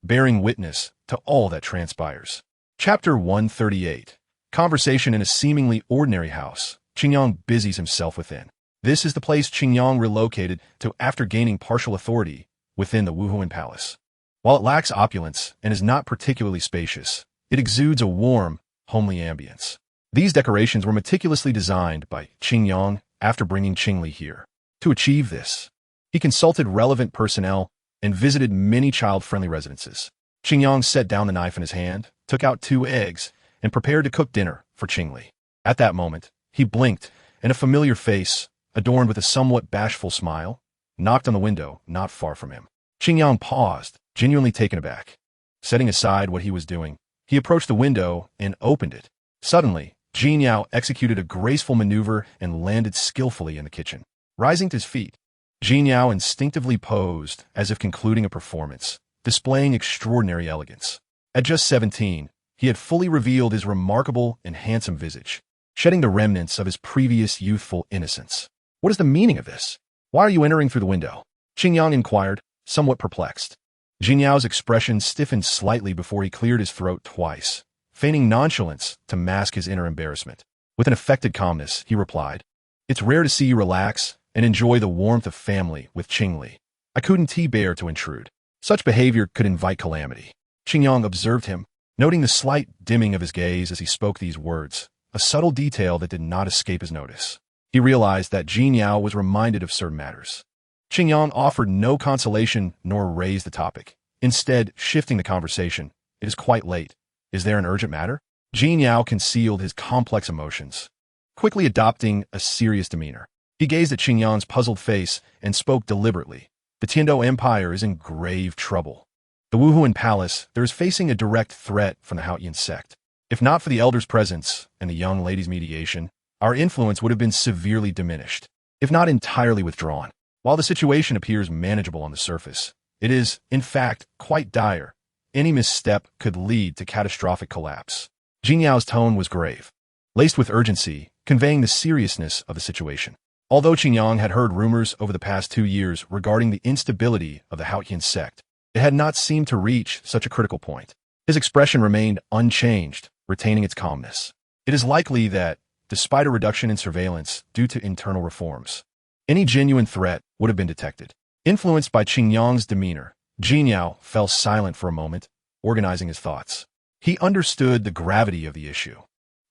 bearing witness to all that transpires. Chapter 138. Conversation in a seemingly ordinary house. Qingyang busies himself within. This is the place Qingyang relocated to after gaining partial authority within the Wuhuan Palace. While it lacks opulence and is not particularly spacious, it exudes a warm, homely ambience. These decorations were meticulously designed by Qingyang after bringing Qingli here. To achieve this, he consulted relevant personnel and visited many child-friendly residences. Qingyang set down the knife in his hand, took out 2 eggs, and prepared to cook dinner for Qingli. At that moment, he blinked, and a familiar face, adorned with a somewhat bashful smile, knocked on the window not far from him. Qingyang paused, genuinely taken aback. Setting aside what he was doing, he approached the window and opened it. Suddenly, Jin Yao executed a graceful maneuver and landed skillfully in the kitchen. Rising to his feet, Jin Yao instinctively posed as if concluding a performance, displaying extraordinary elegance. At just 17, he had fully revealed his remarkable and handsome visage, shedding the remnants of his previous youthful innocence. What is the meaning of this? Why are you entering through the window? Qingyang inquired, somewhat perplexed. Jin Yao's expression stiffened slightly before he cleared his throat twice, feigning nonchalance to mask his inner embarrassment. With an affected calmness, he replied, "It's rare to see you relax and enjoy the warmth of family with Qingli. I couldn't bear to intrude. Such behavior could invite calamity." Qingyang observed him, noting the slight dimming of his gaze as he spoke these words, a subtle detail that did not escape his notice. He realized that Jin Yao was reminded of certain matters. Qingyang offered no consolation nor raised the topic, instead shifting the conversation. "It is quite late. Is there an urgent matter?" Jin Yao concealed his complex emotions, quickly adopting a serious demeanor. He gazed at Qingyang's puzzled face and spoke deliberately. "The Tiando Empire is in grave trouble. The Wuhuan Palace there is facing a direct threat from the Haotian sect. If not for the elders' presence and the young lady's mediation, our influence would have been severely diminished, if not entirely withdrawn. While the situation appears manageable on the surface, it is, in fact, quite dire. Any misstep could lead to catastrophic collapse." Jin Yao's tone was grave, laced with urgency, conveying the seriousness of the situation. Although Qingyang had heard rumors over the past 2 years regarding the instability of the Haotian sect, it had not seemed to reach such a critical point. His expression remained unchanged, retaining its calmness. It is likely that, despite a reduction in surveillance due to internal reforms, any genuine threat would have been detected. Influenced by Qingyang's demeanor, Jin Yao fell silent for a moment, organizing his thoughts. He understood the gravity of the issue.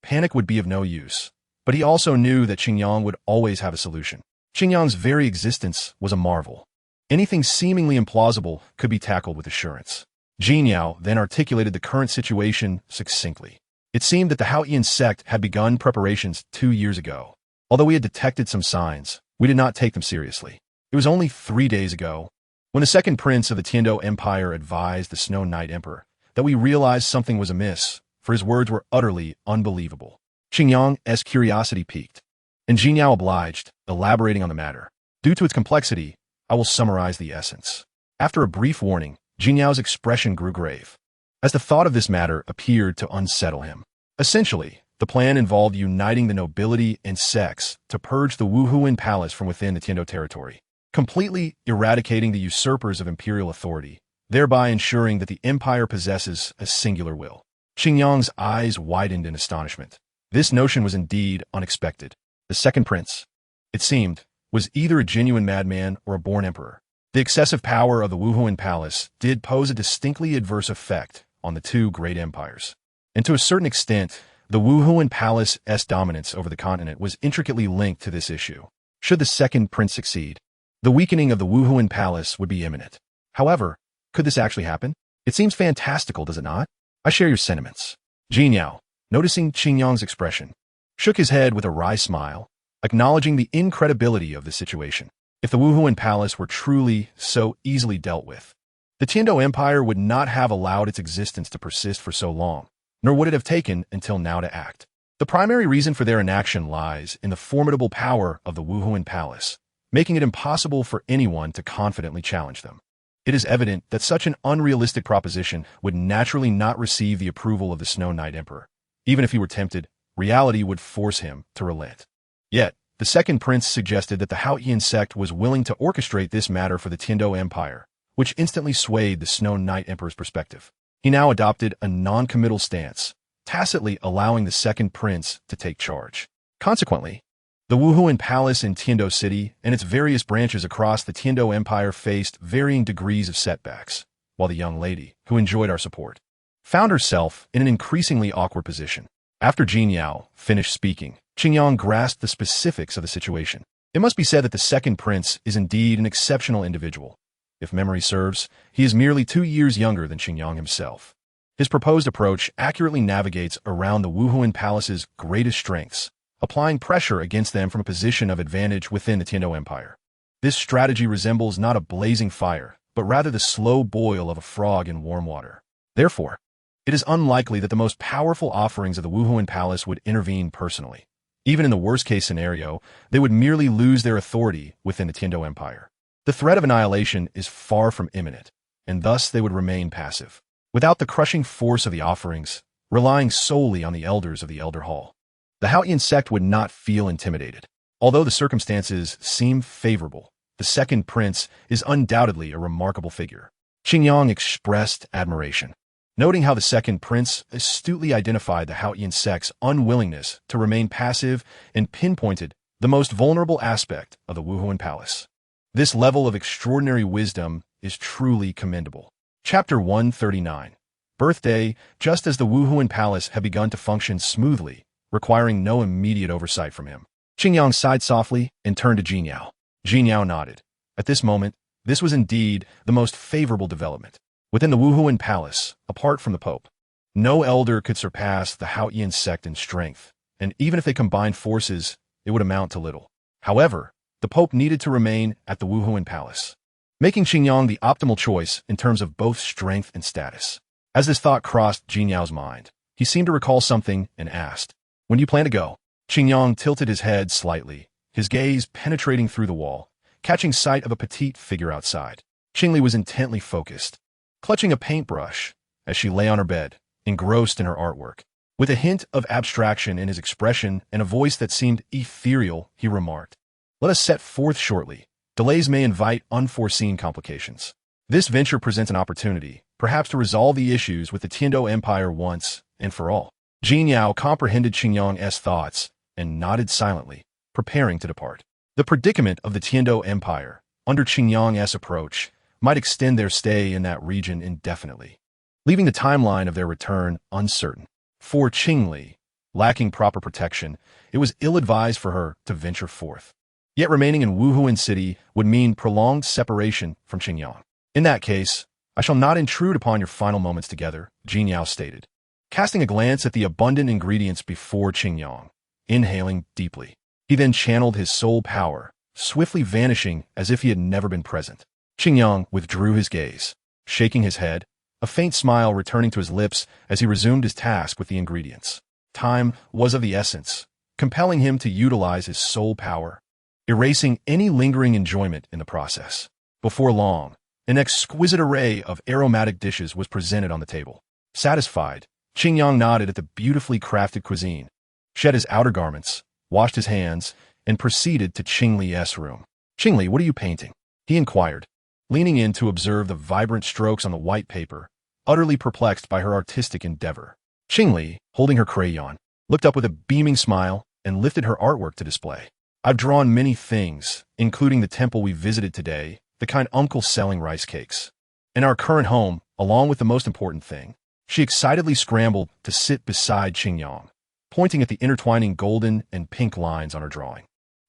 Panic would be of no use, but he also knew that Qingyang would always have a solution. Qingyang's very existence was a marvel. Anything seemingly implausible could be tackled with assurance. Jin Yao then articulated the current situation succinctly. It seemed that the Haotian sect had begun preparations 2 years ago. Although we had detected some signs, we did not take them seriously. It was only 3 days ago, when the second prince of the Tiando Empire advised the Snow Knight Emperor, that we realized something was amiss, for his words were utterly unbelievable. Qingyang's curiosity piqued, and Jin Yao obliged, elaborating on the matter. Due to its complexity, I will summarize the essence. After a brief warning, Jin Yao's expression grew grave, as the thought of this matter appeared to unsettle him. Essentially, the plan involved uniting the nobility and sects to purge the Wuhuan Palace from within the Tiando territory, completely eradicating the usurpers of imperial authority, thereby ensuring that the empire possesses a singular will. Qingyang's eyes widened in astonishment. This notion was indeed unexpected. The second prince, it seemed, was either a genuine madman or a born emperor. The excessive power of the Wuhuan Palace did pose a distinctly adverse effect on the 2 great empires. And to a certain extent, the Wuhuan Palace's dominance over the continent was intricately linked to this issue. Should the second prince succeed, the weakening of the Wuhuan Palace would be imminent. However, could this actually happen? It seems fantastical, does it not? I share your sentiments. Jin Yao, noticing Qingyang's expression, shook his head with a wry smile, acknowledging the incredibility of the situation. If the Wuhuan Palace were truly so easily dealt with, the Tiando Empire would not have allowed its existence to persist for so long, nor would it have taken until now to act. The primary reason for their inaction lies in the formidable power of the Wuhuan Palace, making it impossible for anyone to confidently challenge them. It is evident that such an unrealistic proposition would naturally not receive the approval of the Snow Knight Emperor, even if he were tempted reality would force him to relent. Yet, the second prince suggested that the Haotian sect was willing to orchestrate this matter for the Tiando Empire, which instantly swayed the Snow Knight Emperor's perspective. He now adopted a non-committal stance, tacitly allowing the second prince to take charge. Consequently, the Wuhuan Palace in Tiando City and its various branches across the Tiando Empire faced varying degrees of setbacks, while the young lady, who enjoyed our support, found herself in an increasingly awkward position. After Jin Yao finished speaking, Qingyang grasped the specifics of the situation. It must be said that the second prince is indeed an exceptional individual. If memory serves, he is merely 2 years younger than Qingyang himself. His proposed approach accurately navigates around the Wuhuan Palace's greatest strengths, applying pressure against them from a position of advantage within the Tiando Empire. This strategy resembles not a blazing fire, but rather the slow boil of a frog in warm water. Therefore, it is unlikely that the most powerful offerings of the Wuhuan Palace would intervene personally. Even in the worst-case scenario, they would merely lose their authority within the Tiando Empire. The threat of annihilation is far from imminent, and thus they would remain passive, without the crushing force of the offerings, relying solely on the elders of the Elder Hall. The Haotian sect would not feel intimidated. Although the circumstances seem favorable, the second prince is undoubtedly a remarkable figure. Qingyang expressed admiration, noting how the second prince astutely identified the Haotian sect's unwillingness to remain passive and pinpointed the most vulnerable aspect of the Wuhuan Palace. This level of extraordinary wisdom is truly commendable. Chapter 139. Birthday. Just as the Wuhuan Palace had begun to function smoothly, requiring no immediate oversight from him, Qingyang sighed softly and turned to Jin Yao. Jin Yao nodded. At this moment, this was indeed the most favorable development. Within the Wuhuan Palace, apart from the Pope, no elder could surpass the Haotian sect in strength, and even if they combined forces, it would amount to little. However, the Pope needed to remain at the Wuhuan Palace, making Qingyang the optimal choice in terms of both strength and status. As this thought crossed Jin Yao's mind, he seemed to recall something and asked, "When do you plan to go?" Qingyang tilted his head slightly, his gaze penetrating through the wall, catching sight of a petite figure outside. Qingli was intently focused, clutching a paintbrush as she lay on her bed, engrossed in her artwork. With a hint of abstraction in his expression and a voice that seemed ethereal, he remarked, "Let us set forth shortly. Delays may invite unforeseen complications. This venture presents an opportunity, perhaps to resolve the issues with the Tiando Empire once and for all." Jin Yao comprehended Qingyang's thoughts and nodded silently, preparing to depart. The predicament of the Tiando Empire, under Qingyang's approach, might extend their stay in that region indefinitely, leaving the timeline of their return uncertain. For Qingli, lacking proper protection, it was ill-advised for her to venture forth. Yet remaining in Wuhuan City would mean prolonged separation from Qingyang. "In that case, I shall not intrude upon your final moments together," Jin Yao stated, casting a glance at the abundant ingredients before Qingyang. Inhaling deeply, he then channeled his soul power, swiftly vanishing as if he had never been present. Qingyang withdrew his gaze, shaking his head, a faint smile returning to his lips as he resumed his task with the ingredients. Time was of the essence, compelling him to utilize his soul power, erasing any lingering enjoyment in the process. Before long, an exquisite array of aromatic dishes was presented on the table. Satisfied, Qingyang nodded at the beautifully crafted cuisine, shed his outer garments, washed his hands, and proceeded to Qingli's room. "Qingli, what are you painting?" he inquired, leaning in to observe the vibrant strokes on the white paper, utterly perplexed by her artistic endeavor. Qingli, holding her crayon, looked up with a beaming smile and lifted her artwork to display. "I've drawn many things, including the temple we visited today, the kind uncle selling rice cakes, and our current home, along with the most important thing." She excitedly scrambled to sit beside Qingyang, pointing at the intertwining golden and pink lines on her drawing,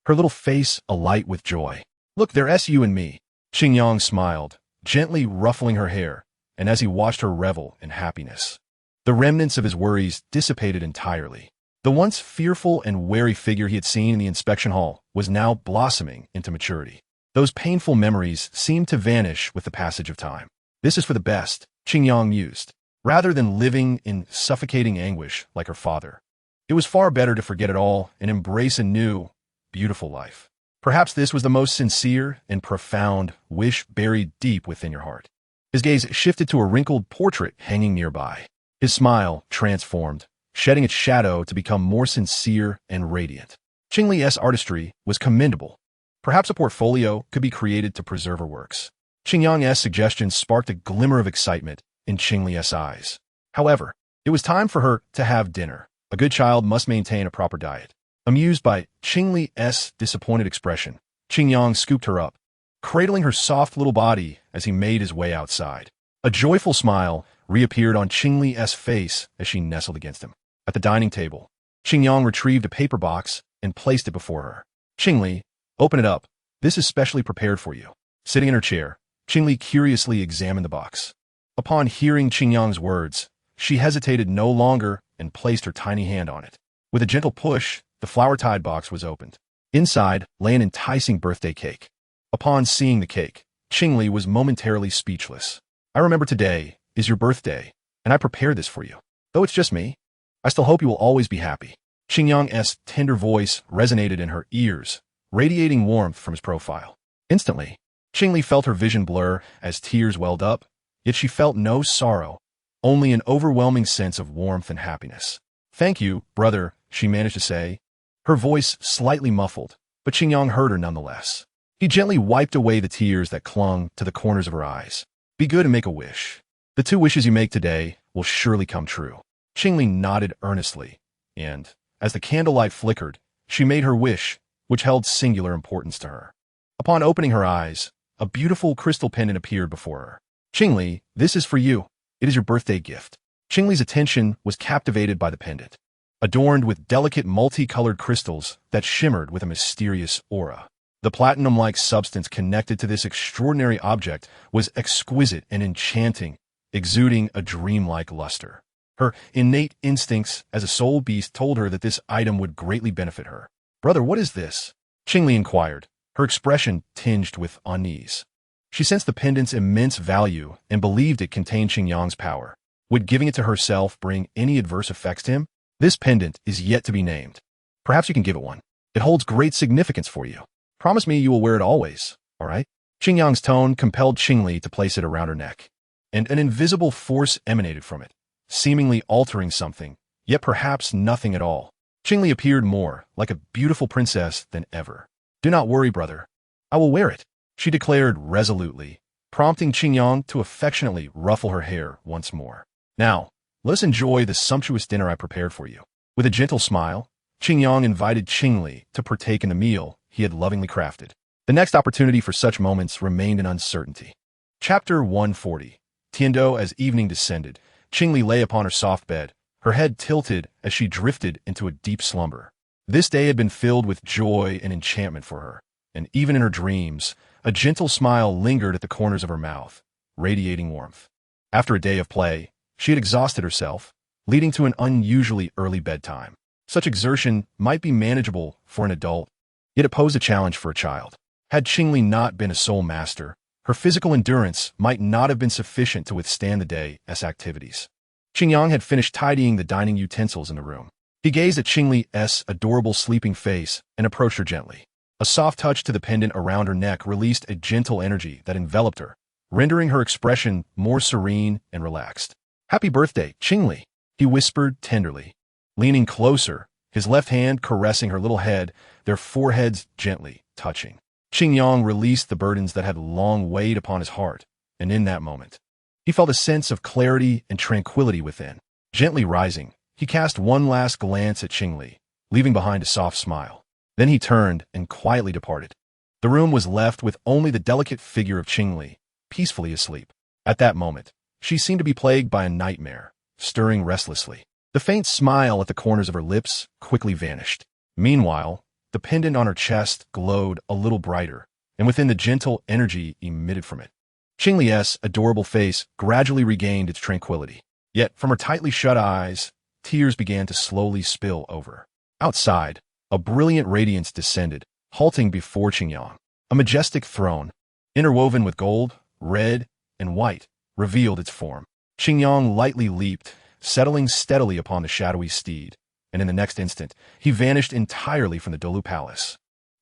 her little face alight with joy. "Look, there's you and me." Qingyang smiled, gently ruffling her hair, and as he watched her revel in happiness, the remnants of his worries dissipated entirely. The once fearful and wary figure he had seen in the inspection hall was now blossoming into maturity. Those painful memories seemed to vanish with the passage of time. "This is for the best," Qingyang mused. Rather than living in suffocating anguish like her father, it was far better to forget it all and embrace a new, beautiful life. Perhaps this was the most sincere and profound wish buried deep within your heart. His gaze shifted to a wrinkled portrait hanging nearby. His smile transformed, shedding its shadow to become more sincere and radiant. Qingli's artistry was commendable. Perhaps a portfolio could be created to preserve her works. Qingyang's suggestions sparked a glimmer of excitement in Qingli's eyes. However, it was time for her to have dinner. A good child must maintain a proper diet. Amused by Qingli's disappointed expression, Qingyang scooped her up, cradling her soft little body as he made his way outside. A joyful smile reappeared on Qingli's face as she nestled against him. At the dining table, Qingyang retrieved a paper box and placed it before her. Qingli, open it up. This is specially prepared for you. Sitting in her chair, Qingli curiously examined the box. Upon hearing Qingyang's words, she hesitated no longer and placed her tiny hand on it. With a gentle push, the flower-tied box was opened. Inside lay an enticing birthday cake. Upon seeing the cake, Qingli was momentarily speechless. I remember today is your birthday, and I prepared this for you. Though it's just me, I still hope you will always be happy. Qingyang's tender voice resonated in her ears, radiating warmth from his profile. Instantly, Qingli felt her vision blur as tears welled up, yet she felt no sorrow, only an overwhelming sense of warmth and happiness. Thank you, brother, she managed to say, her voice slightly muffled, but Qingyang heard her nonetheless. He gently wiped away the tears that clung to the corners of her eyes. Be good and make a wish. The 2 wishes you make today will surely come true. Qingli nodded earnestly, and, as the candlelight flickered, she made her wish, which held singular importance to her. Upon opening her eyes, a beautiful crystal pendant appeared before her. Qingli, this is for you. It is your birthday gift. Qingli's attention was captivated by the pendant, adorned with delicate multicolored crystals that shimmered with a mysterious aura. The platinum-like substance connected to this extraordinary object was exquisite and enchanting, exuding a dreamlike luster. Her innate instincts as a soul beast told her that this item would greatly benefit her. Brother, what is this? Qingli inquired, her expression tinged with unease. She sensed the pendant's immense value and believed it contained Qingyang's power. Would giving it to herself bring any adverse effects to him? This pendant is yet to be named. Perhaps you can give it one. It holds great significance for you. Promise me you will wear it always, all right? Qingyang's tone compelled Qingli to place it around her neck, and an invisible force emanated from it, seemingly altering something, yet perhaps nothing at all. Qingli appeared more like a beautiful princess than ever. Do not worry, brother. I will wear it, she declared resolutely, prompting Qingyang to affectionately ruffle her hair once more. Now, let us enjoy the sumptuous dinner I prepared for you. With a gentle smile, Qingyang invited Qingli to partake in the meal he had lovingly crafted. The next opportunity for such moments remained in uncertainty. Chapter 140. Tiando, as evening descended, Qingli lay upon her soft bed, her head tilted as she drifted into a deep slumber. This day had been filled with joy and enchantment for her, and even in her dreams, a gentle smile lingered at the corners of her mouth, radiating warmth. After a day of play, she had exhausted herself, leading to an unusually early bedtime. Such exertion might be manageable for an adult, yet it posed a challenge for a child. Had Qingli not been a soul master, her physical endurance might not have been sufficient to withstand the day's activities. Qingyang had finished tidying the dining utensils in the room. He gazed at Qingli's adorable sleeping face and approached her gently. A soft touch to the pendant around her neck released a gentle energy that enveloped her, rendering her expression more serene and relaxed. Happy birthday, Qingli, he whispered tenderly. Leaning closer, his left hand caressing her little head, their foreheads gently touching. Qingyang released the burdens that had long weighed upon his heart, and in that moment, he felt a sense of clarity and tranquility within. Gently rising, he cast one last glance at Qingli, leaving behind a soft smile. Then he turned and quietly departed. The room was left with only the delicate figure of Qingli, peacefully asleep. At that moment, she seemed to be plagued by a nightmare, stirring restlessly. The faint smile at the corners of her lips quickly vanished. Meanwhile, the pendant on her chest glowed a little brighter, and within the gentle energy emitted from it, Qingli's adorable face gradually regained its tranquility. Yet, from her tightly shut eyes, tears began to slowly spill over. Outside, a brilliant radiance descended, halting before Qingyang. A majestic throne, interwoven with gold, red, and white, revealed its form. Qingyang lightly leaped, settling steadily upon the shadowy steed, and in the next instant, he vanished entirely from the Dolu Palace,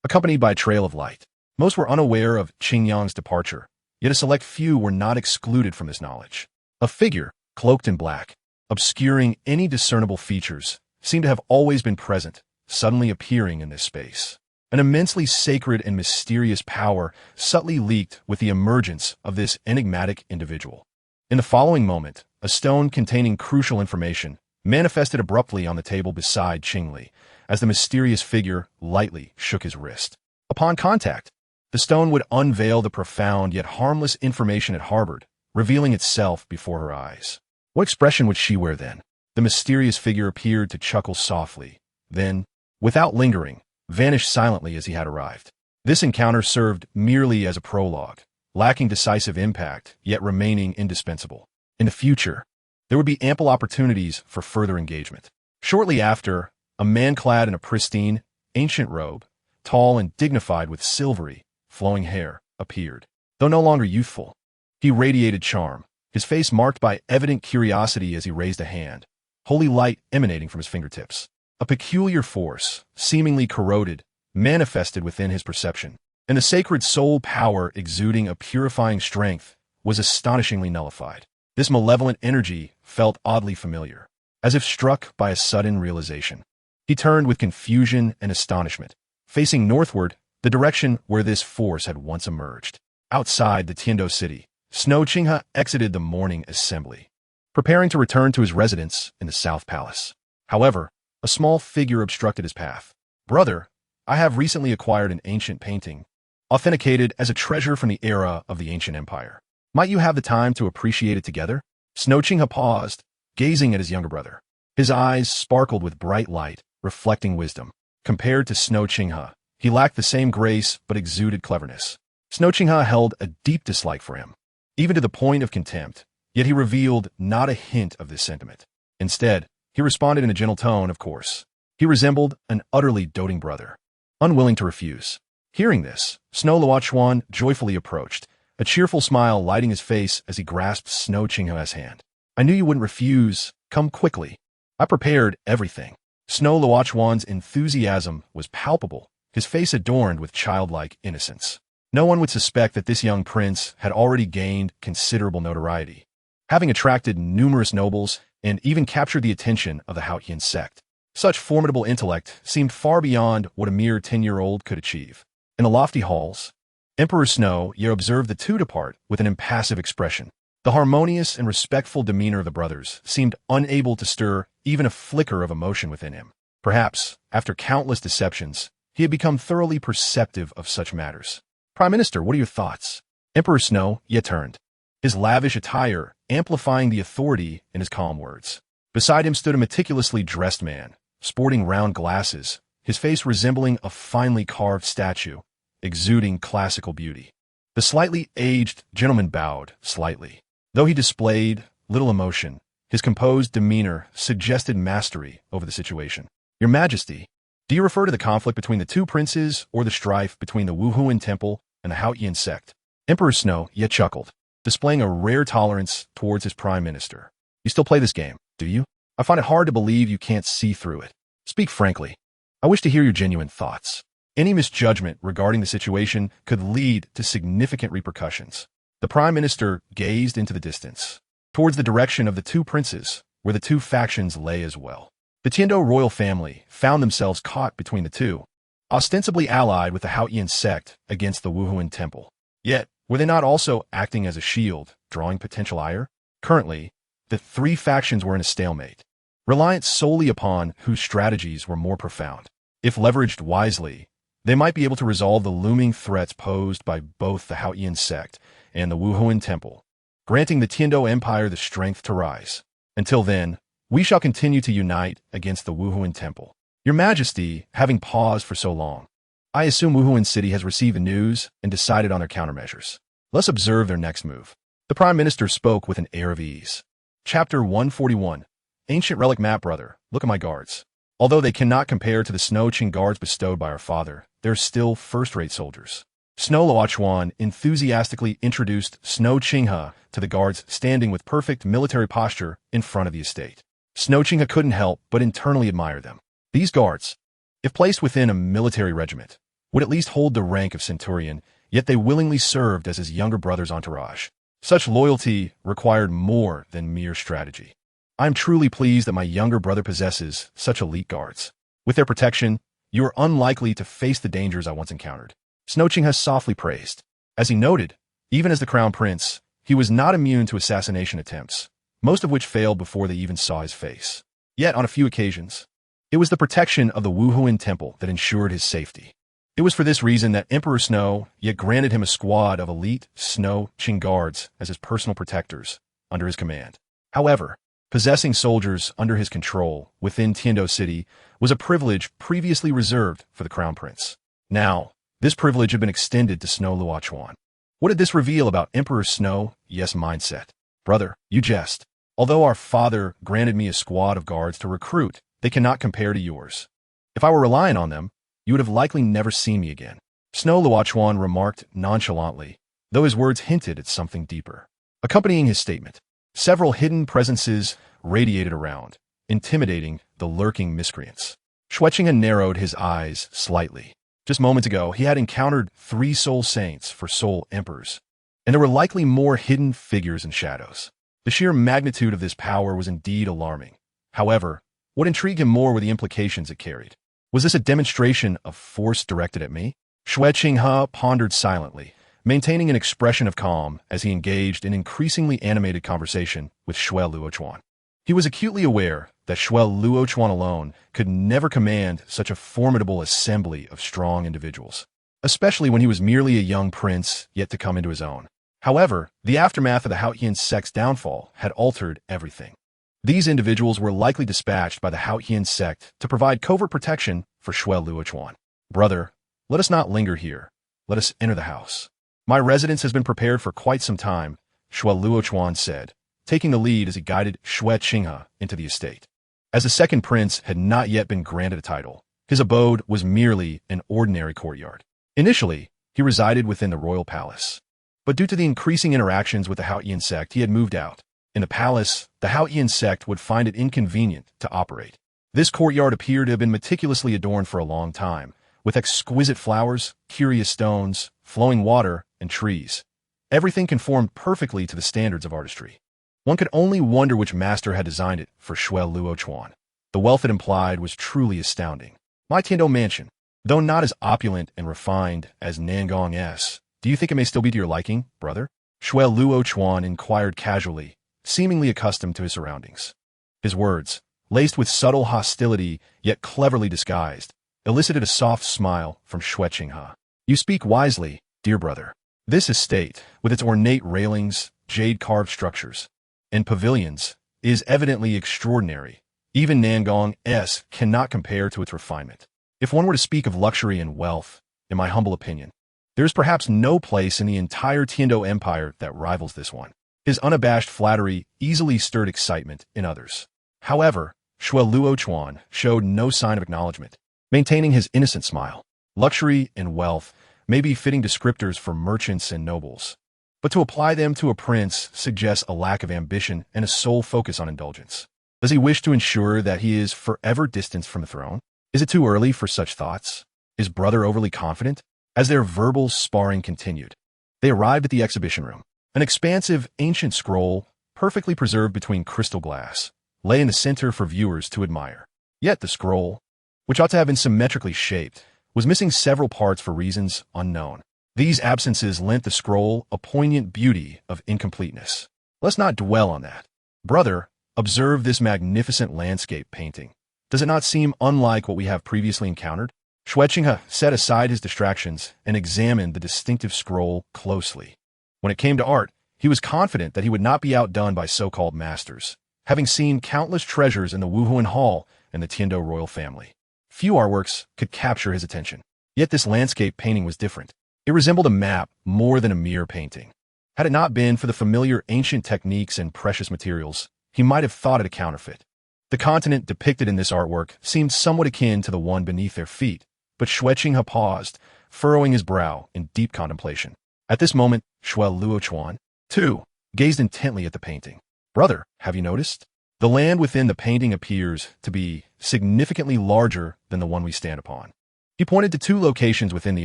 accompanied by a trail of light. Most were unaware of Qingyang's departure, yet a select few were not excluded from this knowledge. A figure, cloaked in black, obscuring any discernible features, seemed to have always been present, suddenly appearing in this space. An immensely sacred and mysterious power subtly leaked with the emergence of this enigmatic individual. In the following moment, a stone containing crucial information manifested abruptly on the table beside Qingli, as the mysterious figure lightly shook his wrist. Upon contact, the stone would unveil the profound yet harmless information it harbored, revealing itself before her eyes. What expression would she wear then? The mysterious figure appeared to chuckle softly, then, without lingering, vanished silently as he had arrived. This encounter served merely as a prologue, lacking decisive impact, yet remaining indispensable. In the future, there would be ample opportunities for further engagement. Shortly after, a man clad in a pristine, ancient robe, tall and dignified with silvery, flowing hair, appeared. Though no longer youthful, he radiated charm, his face marked by evident curiosity as he raised a hand, holy light emanating from his fingertips. A peculiar force, seemingly corroded, manifested within his perception, and the sacred soul power exuding a purifying strength was astonishingly nullified. This malevolent energy felt oddly familiar, as if struck by a sudden realization. He turned with confusion and astonishment, facing northward, the direction where this force had once emerged. Outside the Tiando city, Snow Qinghe exited the morning assembly, preparing to return to his residence in the South Palace. However, a small figure obstructed his path. "Brother, I have recently acquired an ancient painting, authenticated as a treasure from the era of the ancient empire. Might you have the time to appreciate it together?" Snow Qinghe paused, gazing at his younger brother. His eyes sparkled with bright light, reflecting wisdom. Compared to Snow Qinghe, he lacked the same grace but exuded cleverness. Snow Qinghe held a deep dislike for him, even to the point of contempt, yet he revealed not a hint of this sentiment. Instead, he responded in a gentle tone, of course. He resembled an utterly doting brother, unwilling to refuse. Hearing this, Snow Luochuan joyfully approached, a cheerful smile lighting his face as he grasped Snow Qinghe's hand. "I knew you wouldn't refuse. Come quickly. I prepared everything." Snow Luochuan's enthusiasm was palpable, his face adorned with childlike innocence. No one would suspect that this young prince had already gained considerable notoriety, having attracted numerous nobles and even captured the attention of the Haotian sect. Such formidable intellect seemed far beyond what a mere 10-year-old could achieve. In the lofty halls, Emperor Snow Ye observed the two depart with an impassive expression. The harmonious and respectful demeanor of the brothers seemed unable to stir even a flicker of emotion within him. Perhaps, after countless deceptions, he had become thoroughly perceptive of such matters. "Prime Minister, what are your thoughts?" Emperor Snow Ye turned, his lavish attire amplifying the authority in his calm words. Beside him stood a meticulously dressed man, sporting round glasses, his face resembling a finely carved statue, exuding classical beauty. The slightly aged gentleman bowed slightly. Though he displayed little emotion, his composed demeanor suggested mastery over the situation. "Your Majesty, do you refer to the conflict between the two princes or the strife between the Wuhuan Temple and the Haotian sect?" Emperor Snow Ye chuckled, displaying a rare tolerance towards his prime minister. "You still play this game, do you? I find it hard to believe you can't see through it. Speak frankly. I wish to hear your genuine thoughts." Any misjudgment regarding the situation could lead to significant repercussions. The prime minister gazed into the distance, towards the direction of the two princes, where the two factions lay as well. The Tiando royal family found themselves caught between the two, ostensibly allied with the Haotian sect against the Wuhuan Temple. Yet, were they not also acting as a shield, drawing potential ire? Currently, the three factions were in a stalemate, reliant solely upon whose strategies were more profound. If leveraged wisely, they might be able to resolve the looming threats posed by both the Haotian sect and the Wuhuan Temple, granting the Tiando Empire the strength to rise. Until then, we shall continue to unite against the Wuhuan Temple. Your Majesty, having paused for so long, I assume Wuhuan City has received the news and decided on their countermeasures. Let's observe their next move. The Prime Minister spoke with an air of ease. Chapter 141. Ancient Relic Map, brother. Look at my guards. Although they cannot compare to the Snow Qing guards bestowed by our father, they're still first-rate soldiers. Snow Luochuan enthusiastically introduced Snow Qinghe to the guards standing with perfect military posture in front of the estate. Snow Qinghe couldn't help but internally admire them. These guards, if placed within a military regiment, would at least hold the rank of centurion, yet they willingly served as his younger brother's entourage. Such loyalty required more than mere strategy. I am truly pleased that my younger brother possesses such elite guards. With their protection, you are unlikely to face the dangers I once encountered. Snoching has softly praised. As he noted, even as the crown prince, he was not immune to assassination attempts, most of which failed before they even saw his face. Yet, on a few occasions, it was the protection of the Wuhuan temple that ensured his safety. It was for this reason that Emperor Snow yet granted him a squad of elite Snow-Qing guards as his personal protectors under his command. However, possessing soldiers under his control within Tiando City was a privilege previously reserved for the crown prince. Now, this privilege had been extended to Snow Luochuan. What did this reveal about Emperor Snow Yes mindset? Brother, you jest. Although our father granted me a squad of guards to recruit, they cannot compare to yours. If I were relying on them, you would have likely never seen me again. Snow Luochuan remarked nonchalantly, though his words hinted at something deeper. Accompanying his statement, several hidden presences radiated around, intimidating the lurking miscreants. Shueqing narrowed his eyes slightly. Just moments ago, he had encountered 3 soul saints for soul emperors, and there were likely more hidden figures and shadows. The sheer magnitude of this power was indeed alarming. However, what intrigued him more were the implications it carried. Was this a demonstration of force directed at me? Shueqing pondered silently, maintaining an expression of calm as he engaged in increasingly animated conversation with Shuel Luochuan. He was acutely aware that Shuel Luochuan alone could never command such a formidable assembly of strong individuals, especially when he was merely a young prince yet to come into his own. However, the aftermath of the Haotian sect's downfall had altered everything. These individuals were likely dispatched by the Haotian sect to provide covert protection for Shuel Luochuan. Brother, let us not linger here. Let us enter the house. My residence has been prepared for quite some time, Shuel Luochuan said, taking the lead as he guided Shueqing into the estate. As the second prince had not yet been granted a title, his abode was merely an ordinary courtyard. Initially, he resided within the royal palace. But due to the increasing interactions with the Haotian sect, he had moved out. In the palace, the Haotian sect would find it inconvenient to operate. This courtyard appeared to have been meticulously adorned for a long time, with exquisite flowers, curious stones, flowing water, and trees. Everything conformed perfectly to the standards of artistry. One could only wonder which master had designed it for Shuel Luochuan. The wealth it implied was truly astounding. My Tiando mansion, though not as opulent and refined as Nangong's, do you think it may still be to your liking, brother? Shuel Luochuan inquired casually, seemingly accustomed to his surroundings. His words, laced with subtle hostility yet cleverly disguised, elicited a soft smile from Shueqing. You speak wisely, dear brother. This estate, with its ornate railings, jade-carved structures, and pavilions, is evidently extraordinary. Even Nangong's cannot compare to its refinement. If one were to speak of luxury and wealth, in my humble opinion, there is perhaps no place in the entire Tiando Empire that rivals this one. His unabashed flattery easily stirred excitement in others. However, Shuel Luochuan showed no sign of acknowledgement, maintaining his innocent smile. Luxury and wealth may be fitting descriptors for merchants and nobles, but to apply them to a prince suggests a lack of ambition and a sole focus on indulgence. Does he wish to ensure that he is forever distanced from the throne? Is it too early for such thoughts? Is brother overly confident? As their verbal sparring continued, they arrived at the exhibition room. An expansive, ancient scroll, perfectly preserved between crystal glass, lay in the center for viewers to admire. Yet the scroll, which ought to have been symmetrically shaped, was missing several parts for reasons unknown. These absences lent the scroll a poignant beauty of incompleteness. Let's not dwell on that. Brother, observe this magnificent landscape painting. Does it not seem unlike what we have previously encountered? Shueqing set aside his distractions and examined the distinctive scroll closely. When it came to art, he was confident that he would not be outdone by so-called masters, having seen countless treasures in the Wuhuan Hall and the Tiando royal family. Few artworks could capture his attention. Yet this landscape painting was different. It resembled a map more than a mere painting. Had it not been for the familiar ancient techniques and precious materials, he might have thought it a counterfeit. The continent depicted in this artwork seemed somewhat akin to the one beneath their feet, but Shueqing paused, furrowing his brow in deep contemplation. At this moment, Shuel Luochuan, too, gazed intently at the painting. Brother, have you noticed? The land within the painting appears to be significantly larger than the one we stand upon. He pointed to 2 locations within the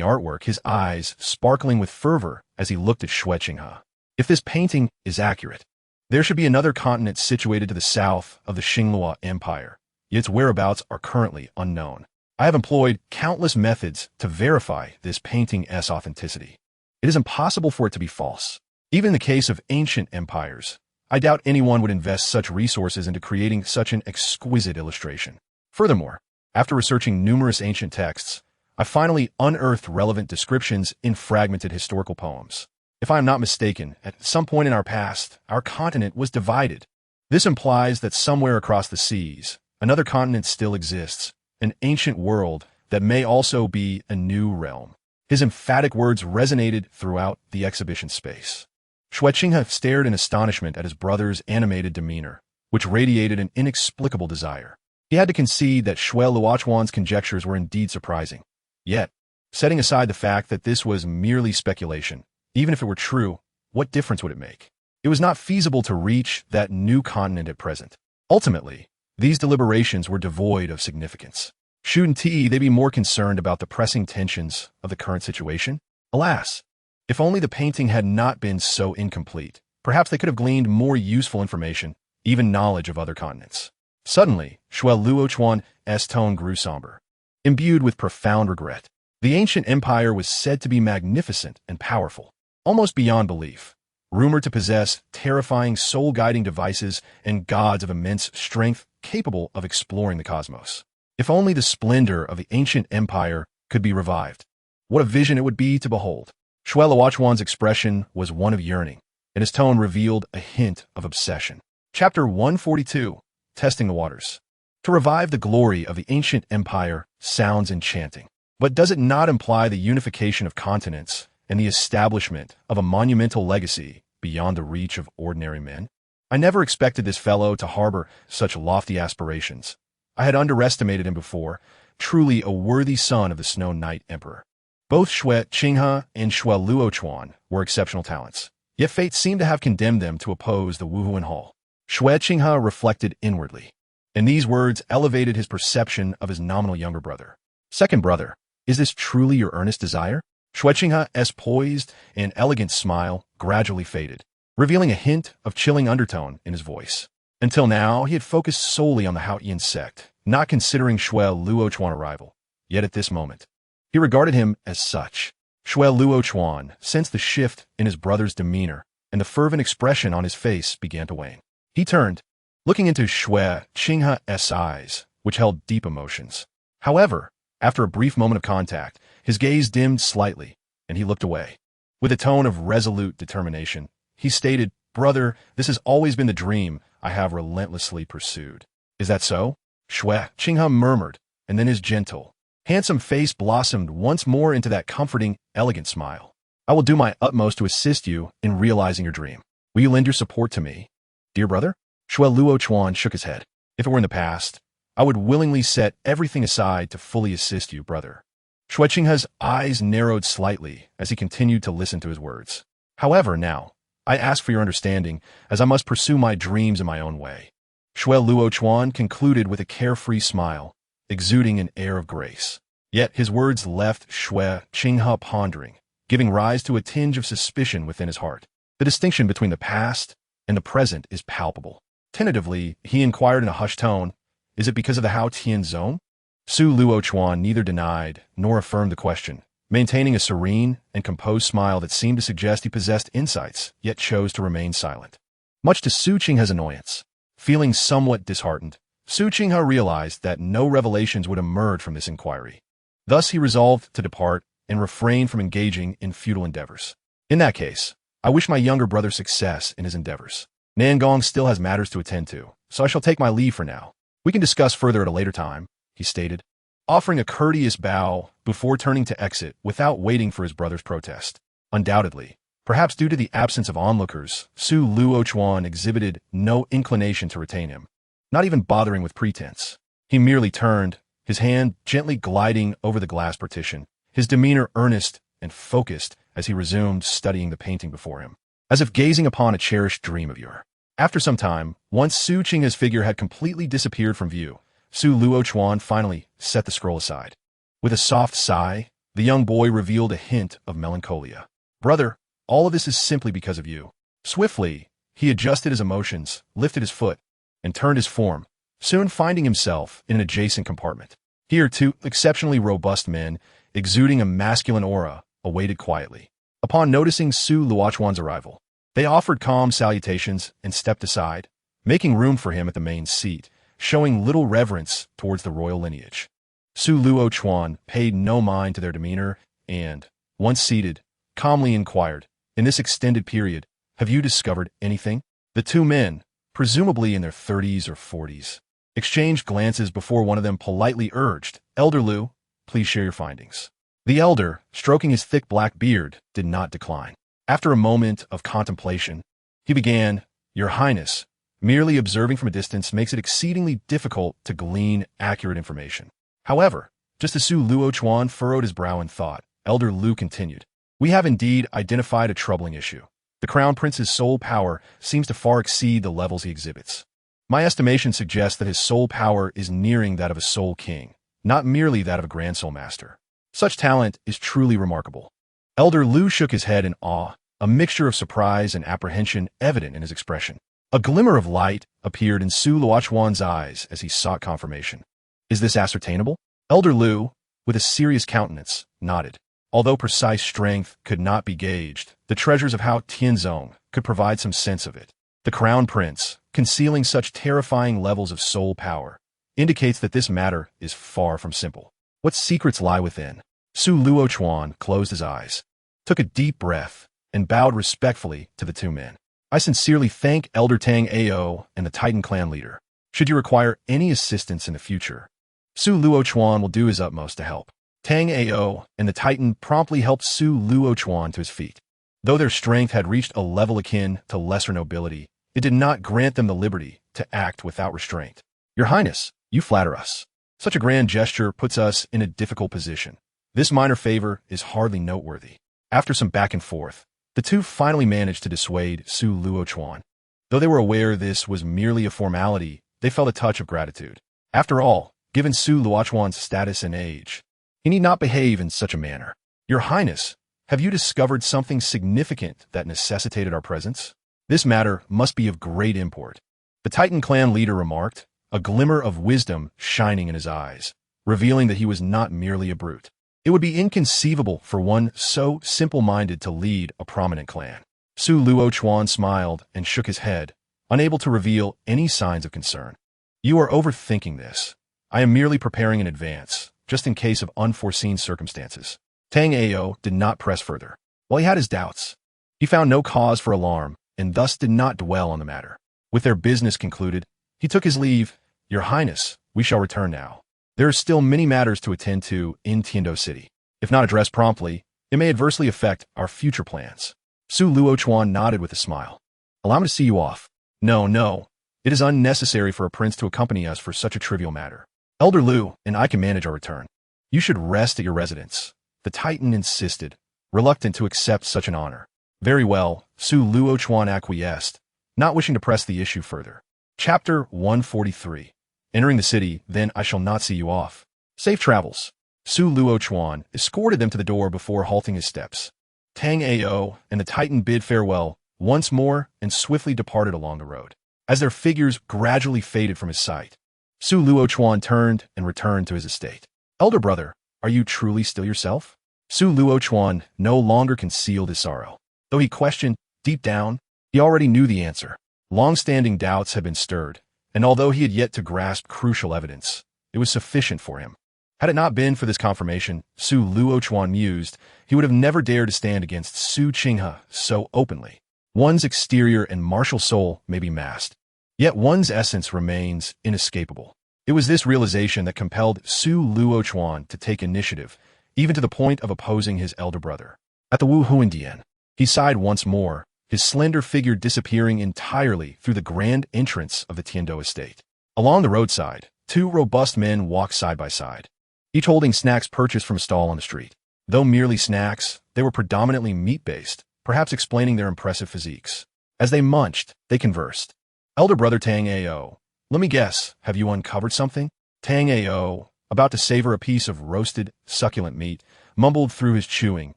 artwork, his eyes sparkling with fervor as he looked at Shueqing. If this painting is accurate, There should be another continent situated to the south of the Xinghua Empire, yet its whereabouts are currently unknown. I have employed countless methods to verify this painting's authenticity. It is impossible for it to be false. Even in the case of ancient empires, I doubt anyone would invest such resources into creating such an exquisite illustration. Furthermore, after researching numerous ancient texts, I finally unearthed relevant descriptions in fragmented historical poems. If I am not mistaken, at some point in our past, our continent was divided. This implies that somewhere across the seas, another continent still exists, an ancient world that may also be a new realm. His emphatic words resonated throughout the exhibition space. Xue Qinghe stared in astonishment at his brother's animated demeanor, which radiated an inexplicable desire. He had to concede that Xue Luochuan's conjectures were indeed surprising. Yet, setting aside the fact that this was merely speculation, even if it were true, what difference would it make? It was not feasible to reach that new continent at present. Ultimately, these deliberations were devoid of significance. Shouldn't they be more concerned about the pressing tensions of the current situation? Alas, if only the painting had not been so incomplete, perhaps they could have gleaned more useful information, even knowledge of other continents. Suddenly, Xue Luochuan's tone grew somber. Imbued with profound regret, the ancient empire was said to be magnificent and powerful, almost beyond belief, rumored to possess terrifying soul-guiding devices and gods of immense strength capable of exploring the cosmos. If only the splendor of the ancient empire could be revived. What a vision it would be to behold. Xue Luochuan's expression was one of yearning, and his tone revealed a hint of obsession. Chapter 142, Testing the Waters. To revive the glory of the ancient empire sounds enchanting, but does it not imply the unification of continents and the establishment of a monumental legacy beyond the reach of ordinary men? I never expected this fellow to harbor such lofty aspirations. I had underestimated him before, truly a worthy son of the Snow Knight Emperor. Both Xue Qinghe and Xue Luochuan were exceptional talents, yet fate seemed to have condemned them to oppose the Wuhuan Hall. Xue Qinghe reflected inwardly, and these words elevated his perception of his nominal younger brother. Second brother, is this truly your earnest desire? Xue Qinghe's poised and elegant smile gradually faded, revealing a hint of chilling undertone in his voice. Until now, he had focused solely on the Haotian sect, not considering Xue Luochuan's arrival. Yet at this moment, he regarded him as such. Xue Luochuan sensed the shift in his brother's demeanor, and the fervent expression on his face began to wane. He turned, looking into Xue Qinghe's eyes, which held deep emotions. However, after a brief moment of contact, his gaze dimmed slightly, and he looked away. With a tone of resolute determination, he stated, "Brother, this has always been the dream I have relentlessly pursued." "Is that so?" Xue Qinghe murmured, and then his gentle, handsome face blossomed once more into that comforting, elegant smile. "I will do my utmost to assist you in realizing your dream. Will you lend your support to me, dear brother?" Xue Luochuan shook his head. "If it were in the past, I would willingly set everything aside to fully assist you, brother." Xue Qinghe's eyes narrowed slightly as he continued to listen to his words. "However, now, I ask for your understanding, as I must pursue my dreams in my own way." Xue Luochuan concluded with a carefree smile, exuding an air of grace. Yet his words left Xue Qinghe pondering, giving rise to a tinge of suspicion within his heart. The distinction between the past and the present is palpable. Tentatively, he inquired in a hushed tone, "Is it because of the Haotian zone?" Su Luochuan neither denied nor affirmed the question, maintaining a serene and composed smile that seemed to suggest he possessed insights, yet chose to remain silent. Much to Su Qinghe's annoyance, feeling somewhat disheartened, Su Qinghe realized that no revelations would emerge from this inquiry. Thus he resolved to depart and refrain from engaging in futile endeavors. "In that case, I wish my younger brother success in his endeavors. Nangong still has matters to attend to, so I shall take my leave for now. We can discuss further at a later time," he stated, offering a courteous bow before turning to exit without waiting for his brother's protest. Undoubtedly, perhaps due to the absence of onlookers, Su Luochuan exhibited no inclination to retain him, not even bothering with pretense. He merely turned, his hand gently gliding over the glass partition, his demeanor earnest and focused as he resumed studying the painting before him, as if gazing upon a cherished dream of yore. After some time, once Su Qinghe's figure had completely disappeared from view, Su Luochuan finally set the scroll aside. With a soft sigh, the young boy revealed a hint of melancholia. "Brother, all of this is simply because of you." Swiftly, He adjusted his emotions, lifted his foot, and turned his form, soon finding himself in an adjacent compartment. Here, two exceptionally robust men, exuding a masculine aura, awaited quietly. Upon noticing Su Luochuan's arrival, they offered calm salutations and stepped aside, making room for him at the main seat, showing little reverence towards the royal lineage. Su Luochuan paid no mind to their demeanor and, once seated, calmly inquired, "In this extended period, have you discovered anything?" The two men, presumably in their 30s or 40s, exchanged glances before one of them politely urged, "Elder Lu, please share your findings." The elder, stroking his thick black beard, did not decline. After a moment of contemplation, he began, "Your Highness, merely observing from a distance makes it exceedingly difficult to glean accurate information." However, just as Su Luochuan furrowed his brow in thought, Elder Lu continued, "We have indeed identified a troubling issue. The Crown Prince's soul power seems to far exceed the levels he exhibits. My estimation suggests that his soul power is nearing that of a soul king, not merely that of a grand soul master. Such talent is truly remarkable." Elder Lu shook his head in awe, a mixture of surprise and apprehension evident in his expression. A glimmer of light appeared in Su Luochuan's eyes as he sought confirmation. "Is this ascertainable?" Elder Lu, with a serious countenance, nodded. Although precise strength could not be gauged, the treasures of Hao Tianzong could provide some sense of it. The Crown Prince, concealing such terrifying levels of soul power, indicates that this matter is far from simple. What secrets lie within? Su Luochuan closed his eyes, took a deep breath, and bowed respectfully to the two men. "I sincerely thank Elder Tang Ao and the Titan clan leader. Should you require any assistance in the future, Su Luochuan will do his utmost to help." Tang Ao and the Titan promptly helped Su Luochuan to his feet. Though their strength had reached a level akin to lesser nobility, it did not grant them the liberty to act without restraint. "Your Highness, you flatter us. Such a grand gesture puts us in a difficult position. This minor favor is hardly noteworthy." After some back and forth, the two finally managed to dissuade Su Luochuan. Though they were aware this was merely a formality, they felt a touch of gratitude. After all, given Su Luochuan's status and age, he need not behave in such a manner. "Your Highness, have you discovered something significant that necessitated our presence? This matter must be of great import," the Titan clan leader remarked, a glimmer of wisdom shining in his eyes, revealing that he was not merely a brute. It would be inconceivable for one so simple-minded to lead a prominent clan. Su Luochuan smiled and shook his head, unable to reveal any signs of concern. "You are overthinking this. I am merely preparing in advance, just in case of unforeseen circumstances." Tang Ao did not press further. While he had his doubts, he found no cause for alarm and thus did not dwell on the matter. With their business concluded, he took his leave. "Your Highness, we shall return now. There are still many matters to attend to in Tiando City. If not addressed promptly, it may adversely affect our future plans." Su Luochuan nodded with a smile. "Allow me to see you off." No. It is unnecessary for a prince to accompany us for such a trivial matter. Elder Lu and I can manage our return. You should rest at your residence," the Titan insisted, reluctant to accept such an honor. "Very well," Su Luochuan acquiesced, not wishing to press the issue further. Chapter 143. Entering the city, then I shall not see you off. Safe travels. Su Luochuan escorted them to the door before halting his steps. Tang Ao and the Titan bid farewell once more and swiftly departed along the road. As their figures gradually faded from his sight, Su Luochuan turned and returned to his estate. "Elder brother, are you truly still yourself?" Su Luochuan no longer concealed his sorrow. Though he questioned, deep down, he already knew the answer. Long-standing doubts had been stirred, and although he had yet to grasp crucial evidence, it was sufficient for him. Had it not been for this confirmation, Su Luochuan mused, he would have never dared to stand against Su Qinghe so openly. One's exterior and martial soul may be masked, yet one's essence remains inescapable. It was this realization that compelled Su Luochuan to take initiative, even to the point of opposing his elder brother. At the Wu Huandian, he sighed once more, his slender figure disappearing entirely through the grand entrance of the Tiando estate. Along the roadside, two robust men walked side by side, each holding snacks purchased from a stall on the street. Though merely snacks, they were predominantly meat-based, perhaps explaining their impressive physiques. As they munched, they conversed. "Elder brother Tang Ao, let me guess, have you uncovered something?" Tang Ao, about to savor a piece of roasted, succulent meat, mumbled through his chewing,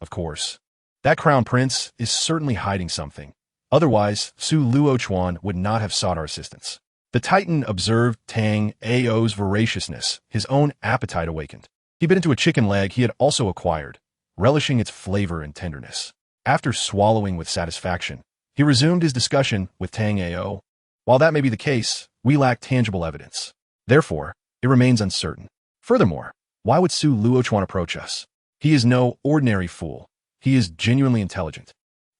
"Of course. That crown prince is certainly hiding something. Otherwise, Su Luochuan would not have sought our assistance. The Titan observed Tang Ao's voraciousness. His own appetite awakened. He bit into a chicken leg he had also acquired, relishing its flavor and tenderness. After swallowing with satisfaction, he resumed his discussion with Tang Ao. While that may be the case, we lack tangible evidence. Therefore, it remains uncertain. Furthermore, why would Su Luochuan approach us? He is no ordinary fool. He is genuinely intelligent.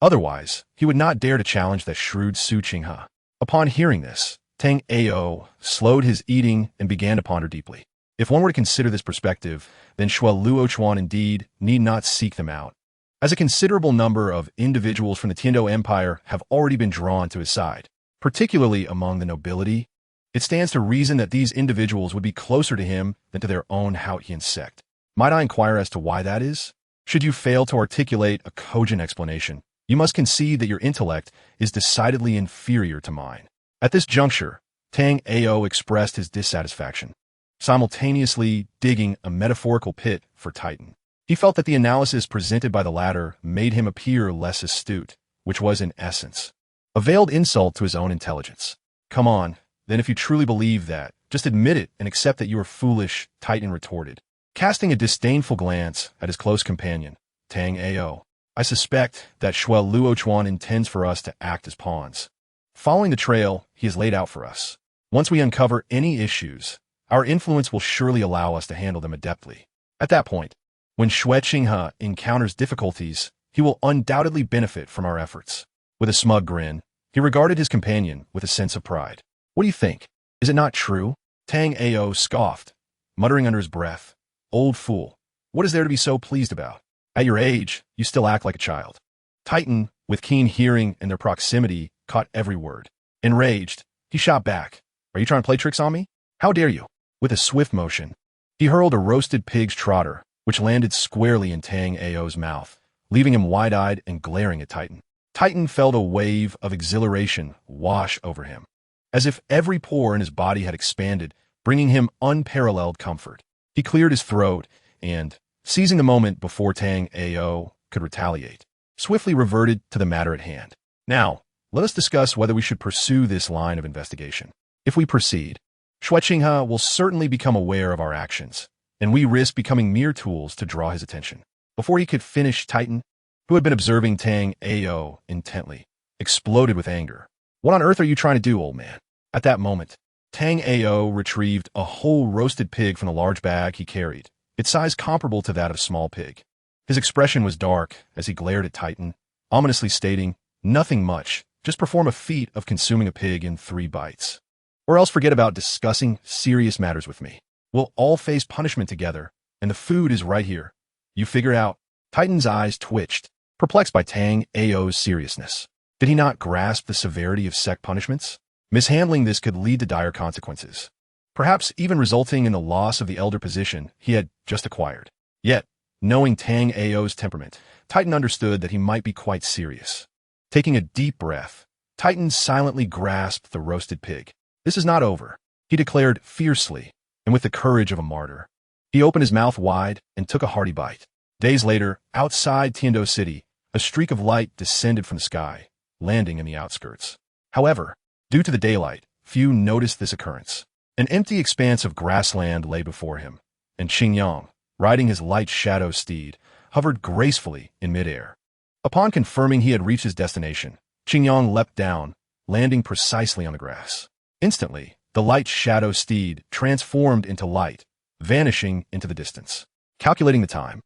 Otherwise, he would not dare to challenge that shrewd Su Qinghe. Upon hearing this, Tang Ao slowed his eating and began to ponder deeply. If one were to consider this perspective, then Shue Luochuan indeed need not seek them out, as a considerable number of individuals from the Tiando Empire have already been drawn to his side, particularly among the nobility. It stands to reason that these individuals would be closer to him than to their own Hautian sect. Might I inquire as to why that is? Should you fail to articulate a cogent explanation, you must concede that your intellect is decidedly inferior to mine. At this juncture, Tang Ao expressed his dissatisfaction, simultaneously digging a metaphorical pit for Titan. He felt that the analysis presented by the latter made him appear less astute, which was, in essence, a veiled insult to his own intelligence. Come on, then if you truly believe that, just admit it and accept that you are foolish, Titan retorted, casting a disdainful glance at his close companion, Tang Ao. I suspect that Shue Luochuan intends for us to act as pawns, following the trail he has laid out for us. Once we uncover any issues, our influence will surely allow us to handle them adeptly. At that point, when Shue Qinghe encounters difficulties, he will undoubtedly benefit from our efforts. With a smug grin, he regarded his companion with a sense of pride. What do you think? Is it not true? Tang Ao scoffed, muttering under his breath. Old fool, what is there to be so pleased about? At your age, you still act like a child. Titan, with keen hearing and their proximity, caught every word. Enraged, he shot back. Are you trying to play tricks on me? How dare you? With a swift motion, he hurled a roasted pig's trotter, which landed squarely in Tang Ao's mouth, leaving him wide-eyed and glaring at Titan. Titan felt a wave of exhilaration wash over him, as if every pore in his body had expanded, bringing him unparalleled comfort. He cleared his throat and, seizing the moment before Tang Ao could retaliate, swiftly reverted to the matter at hand. Now, let us discuss whether we should pursue this line of investigation. If we proceed, Shue Qinghe will certainly become aware of our actions, and we risk becoming mere tools to draw his attention. Before he could finish, Titan, who had been observing Tang Ao intently, exploded with anger. What on earth are you trying to do, old man? At that moment, Tang Ao retrieved a whole roasted pig from the large bag he carried, its size comparable to that of a small pig. His expression was dark as he glared at Titan, ominously stating, nothing much, just perform a feat of consuming a pig in 3 bites. Or else forget about discussing serious matters with me. We'll all face punishment together, and the food is right here. You figure out. Titan's eyes twitched, perplexed by Tang Ao's seriousness. Did he not grasp the severity of sect punishments? Mishandling this could lead to dire consequences, perhaps even resulting in the loss of the elder position he had just acquired. Yet, knowing Tang Ao's temperament, Titan understood that he might be quite serious. Taking a deep breath, Titan silently grasped the roasted pig. This is not over, he declared fiercely, and with the courage of a martyr. He opened his mouth wide and took a hearty bite. Days later, outside Tiando City, a streak of light descended from the sky, landing in the outskirts. However, due to the daylight, few noticed this occurrence. An empty expanse of grassland lay before him, and Qingyang, riding his light shadow steed, hovered gracefully in midair. Upon confirming he had reached his destination, Qingyang leapt down, landing precisely on the grass. Instantly, the light shadow steed transformed into light, vanishing into the distance. Calculating the time,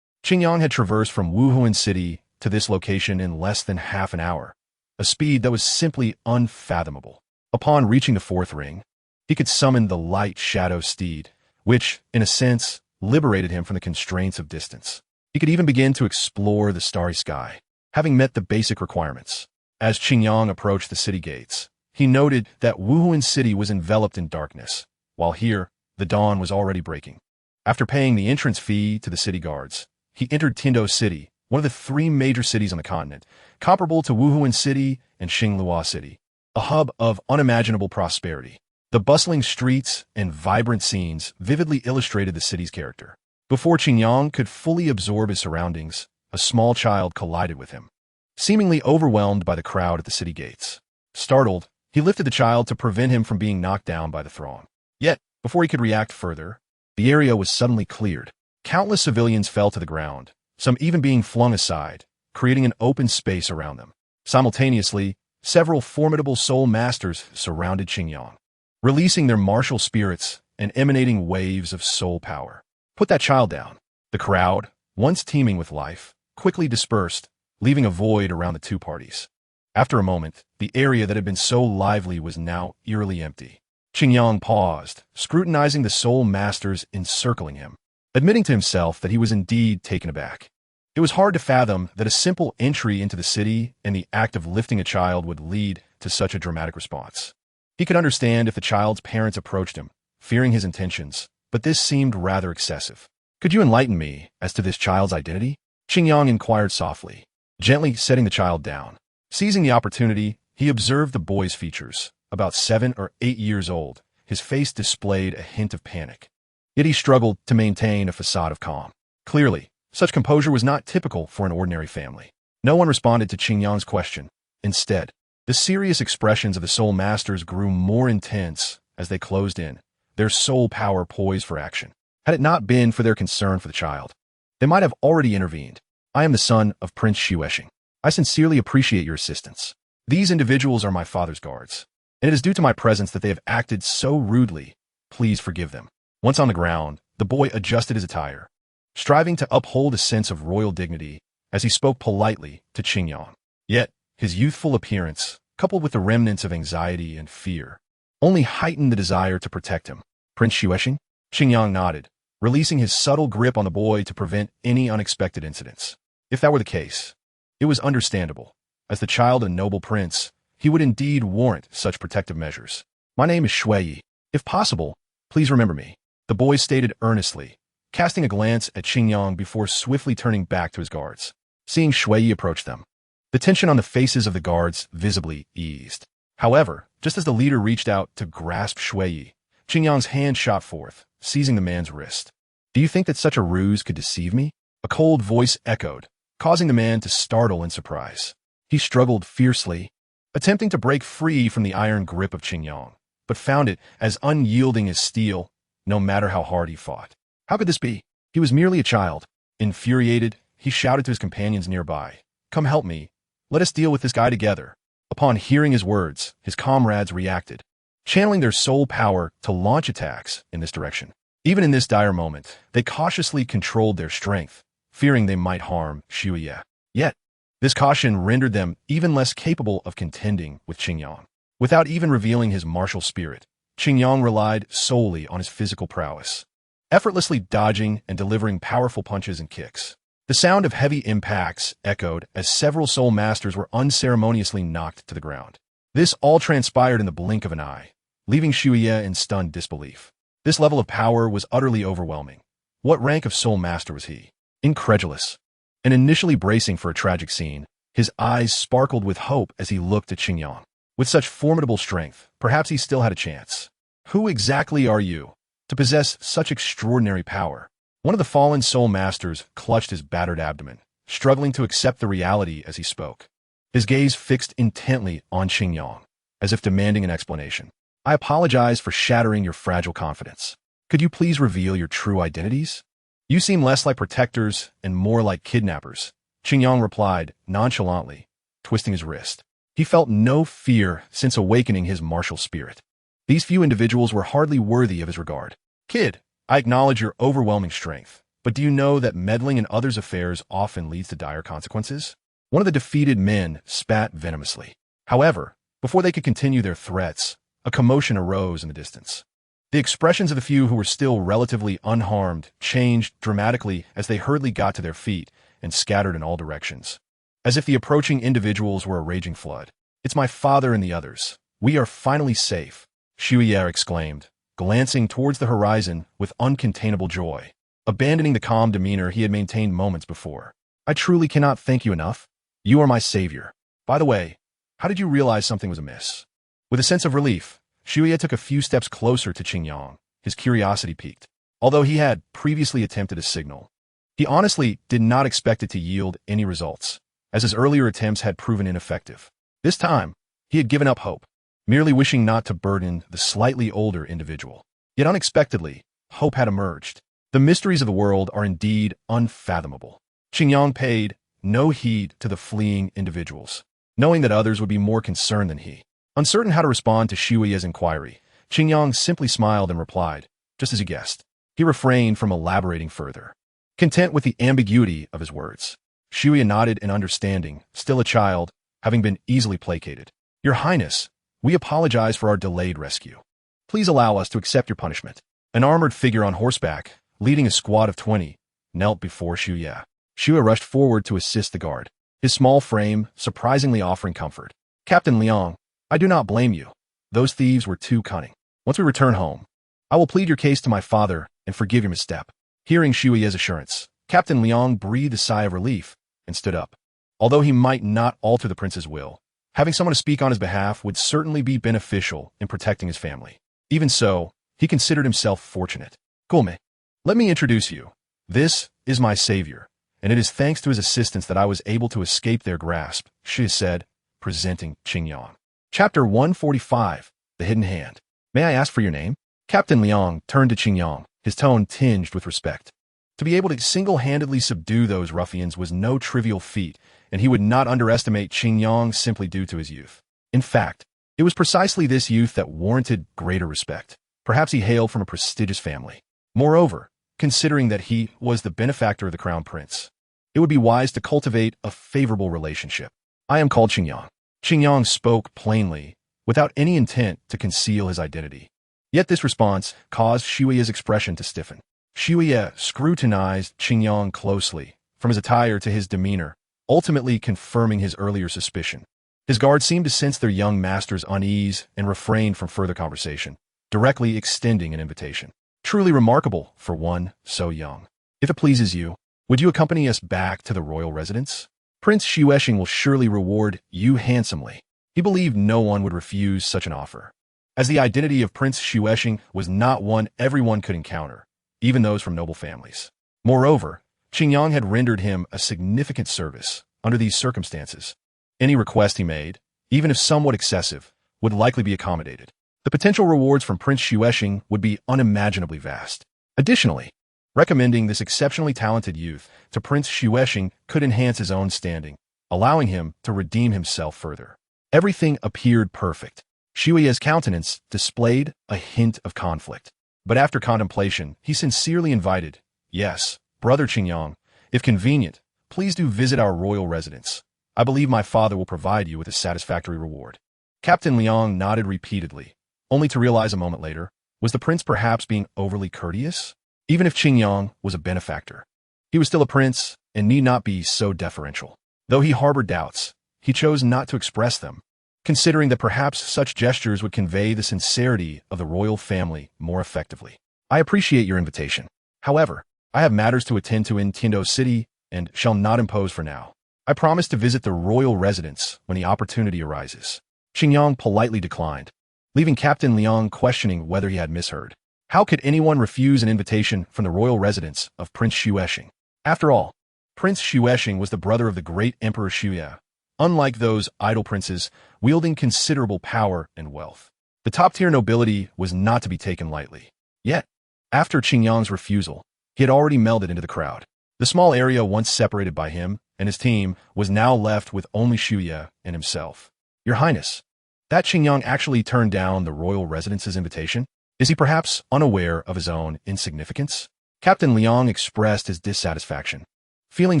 Qingyang had traversed from Wuhuan City to this location in less than half an hour, a speed that was simply unfathomable. Upon reaching the 4th ring, he could summon the light shadow steed, which, in a sense, liberated him from the constraints of distance. He could even begin to explore the starry sky, having met the basic requirements. As Qingyang approached the city gates, he noted that Wuhuan City was enveloped in darkness, while here, the dawn was already breaking. After paying the entrance fee to the city guards, he entered Tiando City, one of the 3 major cities on the continent, comparable to Wuhuan City and Xinglua City, a hub of unimaginable prosperity. The bustling streets and vibrant scenes vividly illustrated the city's character. Before Qingyang could fully absorb his surroundings, a small child collided with him. seemingly overwhelmed by the crowd at the city gates. Startled, he lifted the child to prevent him from being knocked down by the throng. Yet, before he could react further, the area was suddenly cleared. Countless civilians fell to the ground, some even being flung aside, creating an open space around them. Simultaneously, several formidable soul masters surrounded Qingyang, releasing their martial spirits and emanating waves of soul power. Put that child down. The crowd, once teeming with life, quickly dispersed, leaving a void around the two parties. After a moment, the area that had been so lively was now eerily empty. Qingyang paused, scrutinizing the soul masters encircling him, admitting to himself that he was indeed taken aback. It was hard to fathom that a simple entry into the city and the act of lifting a child would lead to such a dramatic response. He could understand if the child's parents approached him, fearing his intentions, but this seemed rather excessive. "Could you enlighten me as to this child's identity?" Qingyang inquired softly, gently setting the child down. Seizing the opportunity, he observed the boy's features. About 7 or 8 years old, his face displayed a hint of panic. Yet he struggled to maintain a facade of calm. Clearly, such composure was not typical for an ordinary family. No one responded to Qingyang's question. Instead, the serious expressions of the soul masters grew more intense as they closed in, their soul power poised for action. Had it not been for their concern for the child, they might have already intervened. "I am the son of Prince Xuesheng. I sincerely appreciate your assistance. These individuals are my father's guards, and it is due to my presence that they have acted so rudely. Please forgive them." Once on the ground, the boy adjusted his attire, striving to uphold a sense of royal dignity as he spoke politely to Qingyang. Yet, his youthful appearance, coupled with the remnants of anxiety and fear, only heightened the desire to protect him. "Prince Xuesheng?" Qingyang nodded, releasing his subtle grip on the boy to prevent any unexpected incidents. If that were the case, it was understandable. As the child of a noble prince, he would indeed warrant such protective measures. "My name is Shui. If possible, please remember me," the boy stated earnestly, casting a glance at Qingyang before swiftly turning back to his guards. Seeing Shui approach them, the tension on the faces of the guards visibly eased. However, just as the leader reached out to grasp Shui, Qingyang's hand shot forth, seizing the man's wrist. "Do you think that such a ruse could deceive me?" A cold voice echoed, causing the man to startle in surprise. He struggled fiercely, attempting to break free from the iron grip of Qingyang, but found it as unyielding as steel, no matter how hard he fought. How could this be? He was merely a child. Infuriated, he shouted to his companions nearby, "Come help me. Let us deal with this guy together." Upon hearing his words, his comrades reacted, channeling their soul power to launch attacks in this direction. Even in this dire moment, they cautiously controlled their strength, fearing they might harm Shui. Yet, this caution rendered them even less capable of contending with Qingyang. Without even revealing his martial spirit, Qingyang relied solely on his physical prowess, effortlessly dodging and delivering powerful punches and kicks. The sound of heavy impacts echoed as several soul masters were unceremoniously knocked to the ground. This all transpired in the blink of an eye, leaving Shui in stunned disbelief. This level of power was utterly overwhelming. What rank of soul master was he? Incredulous, and initially bracing for a tragic scene, his eyes sparkled with hope as he looked at Qingyang. With such formidable strength, perhaps he still had a chance. "Who exactly are you to possess such extraordinary power?" One of the fallen soul masters clutched his battered abdomen, struggling to accept the reality as he spoke. His gaze fixed intently on Qingyang, as if demanding an explanation. "I apologize for shattering your fragile confidence. Could you please reveal your true identities? You seem less like protectors and more like kidnappers," Qingyang replied nonchalantly, twisting his wrist. He felt no fear since awakening his martial spirit. These few individuals were hardly worthy of his regard. "Kid, I acknowledge your overwhelming strength, but do you know that meddling in others' affairs often leads to dire consequences?" One of the defeated men spat venomously. However, before they could continue their threats, a commotion arose in the distance. The expressions of the few who were still relatively unharmed changed dramatically as they hurriedly got to their feet and scattered in all directions, as if the approaching individuals were a raging flood. "It's my father and the others. We are finally safe," Shui exclaimed, glancing towards the horizon with uncontainable joy, abandoning the calm demeanor he had maintained moments before. "I truly cannot thank you enough. You are my savior. By the way, how did you realize something was amiss?" With a sense of relief, Shui took a few steps closer to Qingyang, his curiosity piqued. Although he had previously attempted a signal, he honestly did not expect it to yield any results. as his earlier attempts had proven ineffective. This time, he had given up hope, merely wishing not to burden the slightly older individual. Yet unexpectedly, hope had emerged. The mysteries of the world are indeed unfathomable. Qingyang paid no heed to the fleeing individuals, knowing that others would be more concerned than he. Uncertain how to respond to Shui's inquiry, Qingyang simply smiled and replied, just as he guessed. He refrained from elaborating further, content with the ambiguity of his words. Shui nodded in understanding, still a child, having been easily placated. Your Highness, we apologize for our delayed rescue. Please allow us to accept your punishment. An armored figure on horseback, leading a squad of 20, knelt before Shui. Shui rushed forward to assist the guard, his small frame surprisingly offering comfort. Captain Liang, I do not blame you. Those thieves were too cunning. Once we return home, I will plead your case to my father and forgive your misstep. Hearing Shui's assurance, Captain Liang breathed a sigh of relief and stood up. Although he might not alter the prince's will, having someone to speak on his behalf would certainly be beneficial in protecting his family. Even so, he considered himself fortunate. Gome, let me introduce you. This is my savior, and it is thanks to his assistance that I was able to escape their grasp, Shi said, presenting Qingyang. Chapter 145, The Hidden Hand. May I ask for your name? Captain Liang turned to Qingyang, his tone tinged with respect. To be able to single-handedly subdue those ruffians was no trivial feat, and he would not underestimate Qingyang simply due to his youth. In fact, it was precisely this youth that warranted greater respect. Perhaps he hailed from a prestigious family. Moreover, considering that he was the benefactor of the crown prince, it would be wise to cultivate a favorable relationship. I am called Qingyang. Qingyang spoke plainly, without any intent to conceal his identity. Yet this response caused Shui's expression to stiffen. Shui scrutinized Qingyang closely, from his attire to his demeanor, ultimately confirming his earlier suspicion. His guard seemed to sense their young master's unease and refrained from further conversation, directly extending an invitation. Truly remarkable for one so young. If it pleases you, would you accompany us back to the royal residence? Prince Xuesheng will surely reward you handsomely. He believed no one would refuse such an offer, as the identity of Prince Xuesheng was not one everyone could encounter, even those from noble families. Moreover, Qingyang had rendered him a significant service under these circumstances. Any request he made, even if somewhat excessive, would likely be accommodated. The potential rewards from Prince Xuesheng would be unimaginably vast. Additionally, recommending this exceptionally talented youth to Prince Xuesheng could enhance his own standing, allowing him to redeem himself further. Everything appeared perfect. Shui's countenance displayed a hint of conflict. But after contemplation, he sincerely invited, Yes, Brother Qingyang, if convenient, please do visit our royal residence. I believe my father will provide you with a satisfactory reward. Captain Liang nodded repeatedly, only to realize a moment later, was the prince perhaps being overly courteous? Even if Qingyang was a benefactor, he was still a prince and need not be so deferential. Though he harbored doubts, he chose not to express them, considering that perhaps such gestures would convey the sincerity of the royal family more effectively. I appreciate your invitation. However, I have matters to attend to in Tiando City and shall not impose for now. I promise to visit the royal residence when the opportunity arises. Qingyang politely declined, leaving Captain Liang questioning whether he had misheard. How could anyone refuse an invitation from the royal residence of Prince Xuesheng? After all, Prince Xuesheng was the brother of the great Emperor Shuya, unlike those idle princes wielding considerable power and wealth. The top-tier nobility was not to be taken lightly. Yet, after Qingyang's refusal, he had already melded into the crowd. The small area once separated by him and his team was now left with only Shuya and himself. Your Highness, that Qingyang actually turned down the royal residence's invitation? Is he perhaps unaware of his own insignificance? Captain Liang expressed his dissatisfaction, feeling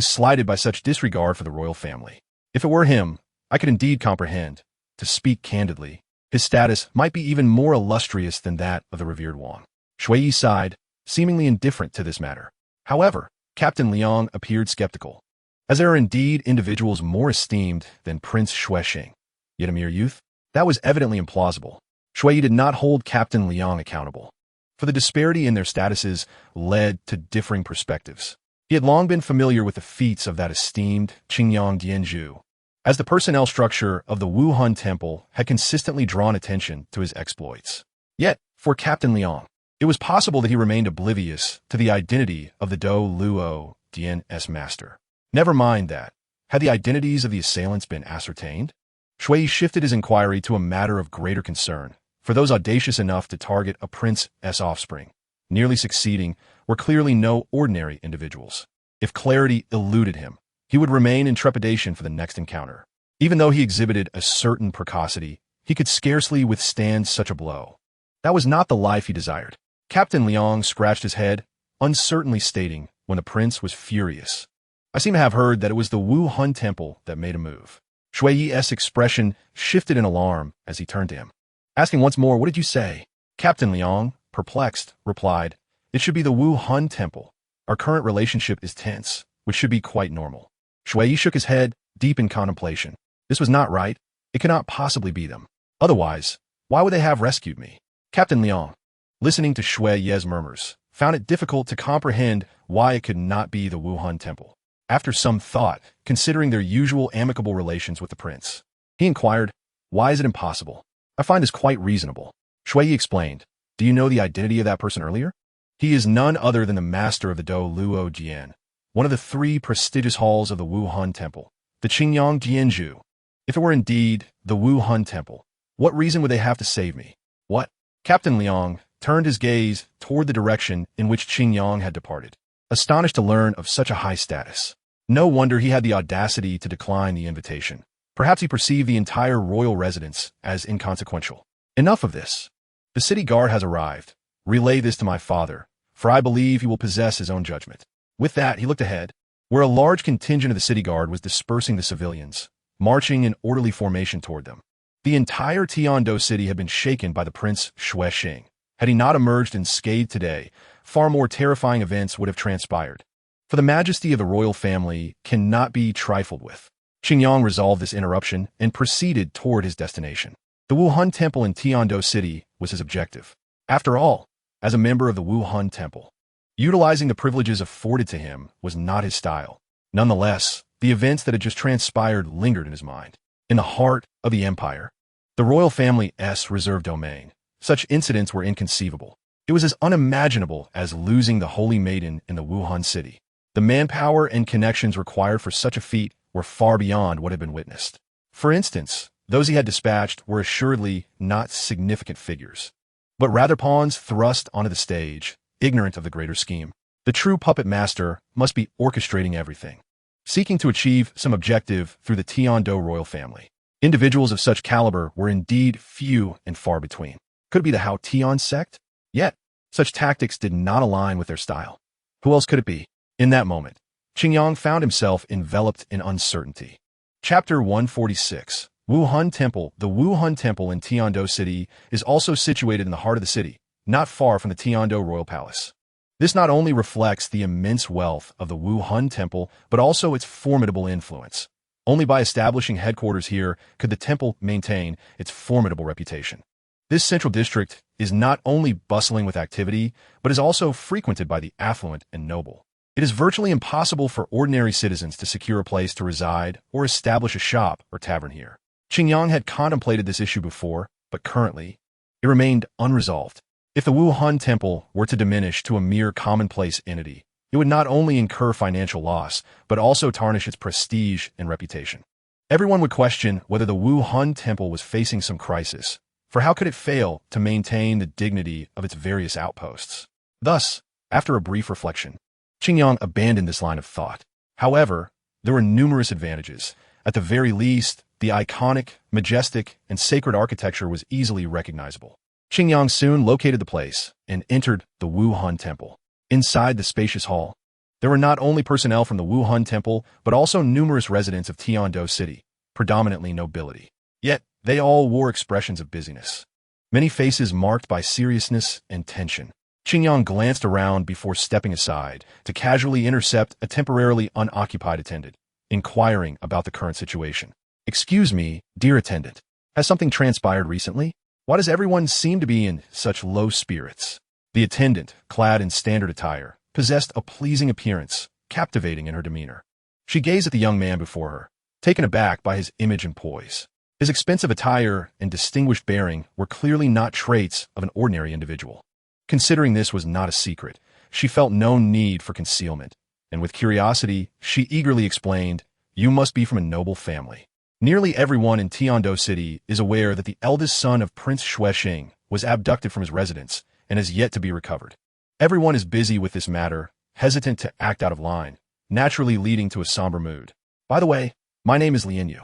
slighted by such disregard for the royal family. If it were him, I could indeed comprehend. To speak candidly, his status might be even more illustrious than that of the revered Wang. Shui sighed, seemingly indifferent to this matter. However, Captain Liang appeared skeptical, as there are indeed individuals more esteemed than Prince Xuesheng, yet a mere youth? That was evidently implausible. Shui did not hold Captain Liang accountable, for the disparity in their statuses led to differing perspectives. He had long been familiar with the feats of that esteemed Qingyang Dianzhu, as the personnel structure of the Wuhan Temple had consistently drawn attention to his exploits. Yet, for Captain Liang, it was possible that he remained oblivious to the identity of the Do Luo Dian's master. Never mind that. Had the identities of the assailants been ascertained? Shui shifted his inquiry to a matter of greater concern, for those audacious enough to target a prince's offspring, nearly succeeding, were clearly no ordinary individuals. If clarity eluded him, he would remain in trepidation for the next encounter. Even though he exhibited a certain precocity, he could scarcely withstand such a blow. That was not the life he desired. Captain Liang scratched his head, uncertainly stating when the prince was furious. I seem to have heard that it was the Wu Hun Temple that made a move. Shui's expression shifted in alarm as he turned to him. Asking once more, what did you say? Captain Liang, perplexed, replied, it should be the Wu Hun Temple. Our current relationship is tense, which should be quite normal. Shui shook his head, deep in contemplation. This was not right. It could not possibly be them. Otherwise, why would they have rescued me? Captain Liang, listening to Shui's murmurs, found it difficult to comprehend why it could not be the Wu Hun Temple. After some thought, considering their usual amicable relations with the prince, he inquired, why is it impossible? I find this quite reasonable. Shui explained, do you know the identity of that person earlier? He is none other than the master of the Do Luo Jian, one of the 3 prestigious halls of the Wu Hun Temple, the Qingyang Jianzhu. If it were indeed the Wu Hun Temple, what reason would they have to save me? What? Captain Liang turned his gaze toward the direction in which Qingyang had departed, astonished to learn of such a high status. No wonder he had the audacity to decline the invitation. Perhaps he perceived the entire royal residence as inconsequential. Enough of this. The city guard has arrived. Relay this to my father, for I believe he will possess his own judgment. With that, he looked ahead, where a large contingent of the city guard was dispersing the civilians, marching in orderly formation toward them. The entire Tiando city had been shaken by the Prince Shui Xing. Had he not emerged unscathed today, far more terrifying events would have transpired. For the majesty of the royal family cannot be trifled with. Qingyang resolved this interruption and proceeded toward his destination. The Wu Hun Temple in Tiando City was his objective. After all, as a member of the Wu Hun Temple, utilizing the privileges afforded to him was not his style. Nonetheless, the events that had just transpired lingered in his mind. In the heart of the empire, the royal family's reserved domain, such incidents were inconceivable. It was as unimaginable as losing the holy maiden in the Wuhan city. The manpower and connections required for such a feat were far beyond what had been witnessed. For instance, those he had dispatched were assuredly not significant figures, but rather pawns thrust onto the stage, ignorant of the greater scheme. The true puppet master must be orchestrating everything, seeking to achieve some objective through the Tiando royal family. Individuals of such caliber were indeed few and far between. Could it be the Hao Tian sect? Yet, such tactics did not align with their style. Who else could it be? In that moment, Qingyang found himself enveloped in uncertainty. Chapter 146. Wu Hun Temple. The Wu Hun Temple in Tiando City is also situated in the heart of the city, not far from the Tiando Royal Palace. This not only reflects the immense wealth of the Wu Hun Temple, but also its formidable influence. Only by establishing headquarters here could the temple maintain its formidable reputation. This central district is not only bustling with activity, but is also frequented by the affluent and noble. It is virtually impossible for ordinary citizens to secure a place to reside or establish a shop or tavern here. Qingyang had contemplated this issue before, but currently, it remained unresolved. If the Wu Hun Temple were to diminish to a mere commonplace entity, it would not only incur financial loss, but also tarnish its prestige and reputation. Everyone would question whether the Wu Hun Temple was facing some crisis, for how could it fail to maintain the dignity of its various outposts? Thus, after a brief reflection, Qingyang abandoned this line of thought. However, there were numerous advantages. At the very least, the iconic, majestic, and sacred architecture was easily recognizable. Qingyang soon located the place and entered the Wu Hun Temple. Inside the spacious hall, there were not only personnel from the Wu Hun Temple, but also numerous residents of Tiando City, predominantly nobility. Yet, they all wore expressions of busyness, many faces marked by seriousness and tension. Qingyang glanced around before stepping aside to casually intercept a temporarily unoccupied attendant, inquiring about the current situation. Excuse me, dear attendant, has something transpired recently? Why does everyone seem to be in such low spirits? The attendant, clad in standard attire, possessed a pleasing appearance, captivating in her demeanor. She gazed at the young man before her, taken aback by his image and poise. His expensive attire and distinguished bearing were clearly not traits of an ordinary individual. Considering this was not a secret, she felt no need for concealment, and with curiosity, she eagerly explained, You must be from a noble family. Nearly everyone in Tiando City is aware that the eldest son of Prince Shuexing was abducted from his residence and is yet to be recovered. Everyone is busy with this matter, hesitant to act out of line, naturally leading to a somber mood. By the way, my name is Lian Yu.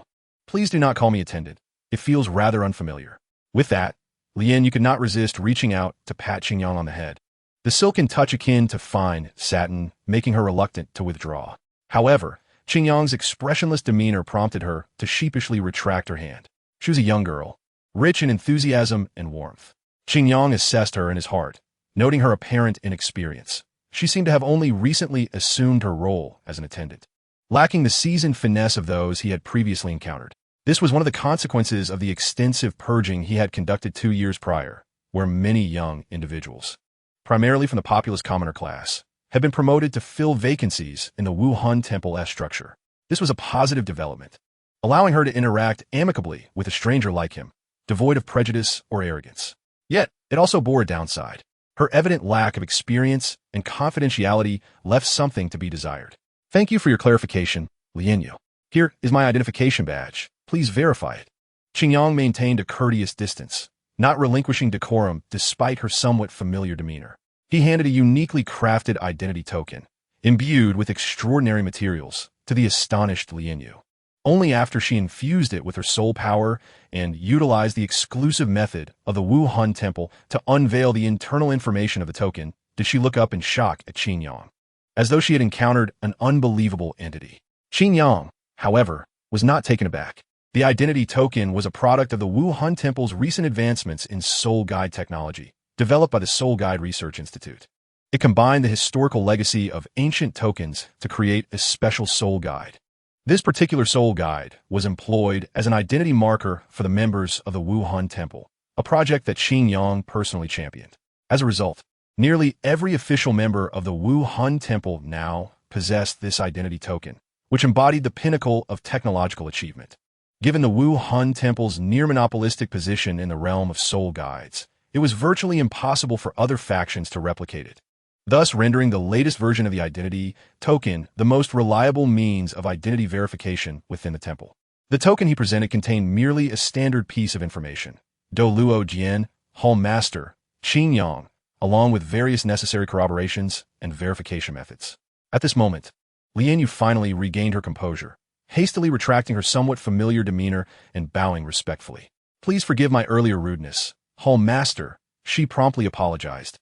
Please do not call me attendant. It feels rather unfamiliar. With that, Lian Yu could not resist reaching out to pat Qingyang on the head. The silken touch akin to fine satin, making her reluctant to withdraw. However, Qingyang's expressionless demeanor prompted her to sheepishly retract her hand. She was a young girl, rich in enthusiasm and warmth. Qingyang assessed her in his heart, noting her apparent inexperience. She seemed to have only recently assumed her role as an attendant, lacking the seasoned finesse of those he had previously encountered. This was one of the consequences of the extensive purging he had conducted 2 years prior, where many young individuals, primarily from the populous commoner class, had been promoted to fill vacancies in the Wuhan Temple S structure. This was a positive development, allowing her to interact amicably with a stranger like him, devoid of prejudice or arrogance. Yet, it also bore a downside. Her evident lack of experience and confidentiality left something to be desired. Thank you for your clarification, Lian Yu. Here is my identification badge. Please verify it. Qingyang maintained a courteous distance, not relinquishing decorum despite her somewhat familiar demeanor. He handed a uniquely crafted identity token, imbued with extraordinary materials, to the astonished Lian Yu. Only after she infused it with her soul power and utilized the exclusive method of the Wuhan Temple to unveil the internal information of the token did she look up in shock at Qingyang, as though she had encountered an unbelievable entity. Qingyang, however, was not taken aback. The identity token was a product of the Wuhan Temple's recent advancements in soul guide technology, developed by the Soul Guide Research Institute. It combined the historical legacy of ancient tokens to create a special soul guide. This particular soul guide was employed as an identity marker for the members of the Wuhan Temple, a project that Qingyang personally championed. As a result, nearly every official member of the Wuhan Temple now possessed this identity token, which embodied the pinnacle of technological achievement. Given the Wuhan Temple's near-monopolistic position in the realm of soul guides, it was virtually impossible for other factions to replicate it, thus rendering the latest version of the identity token the most reliable means of identity verification within the temple. The token he presented contained merely a standard piece of information: Do Luo Jian, Hall Master, Qingyang, along with various necessary corroborations and verification methods. At this moment, Lian Yu finally regained her composure, hastily retracting her somewhat familiar demeanor and bowing respectfully. Please forgive my earlier rudeness, Hall Master, she promptly apologized,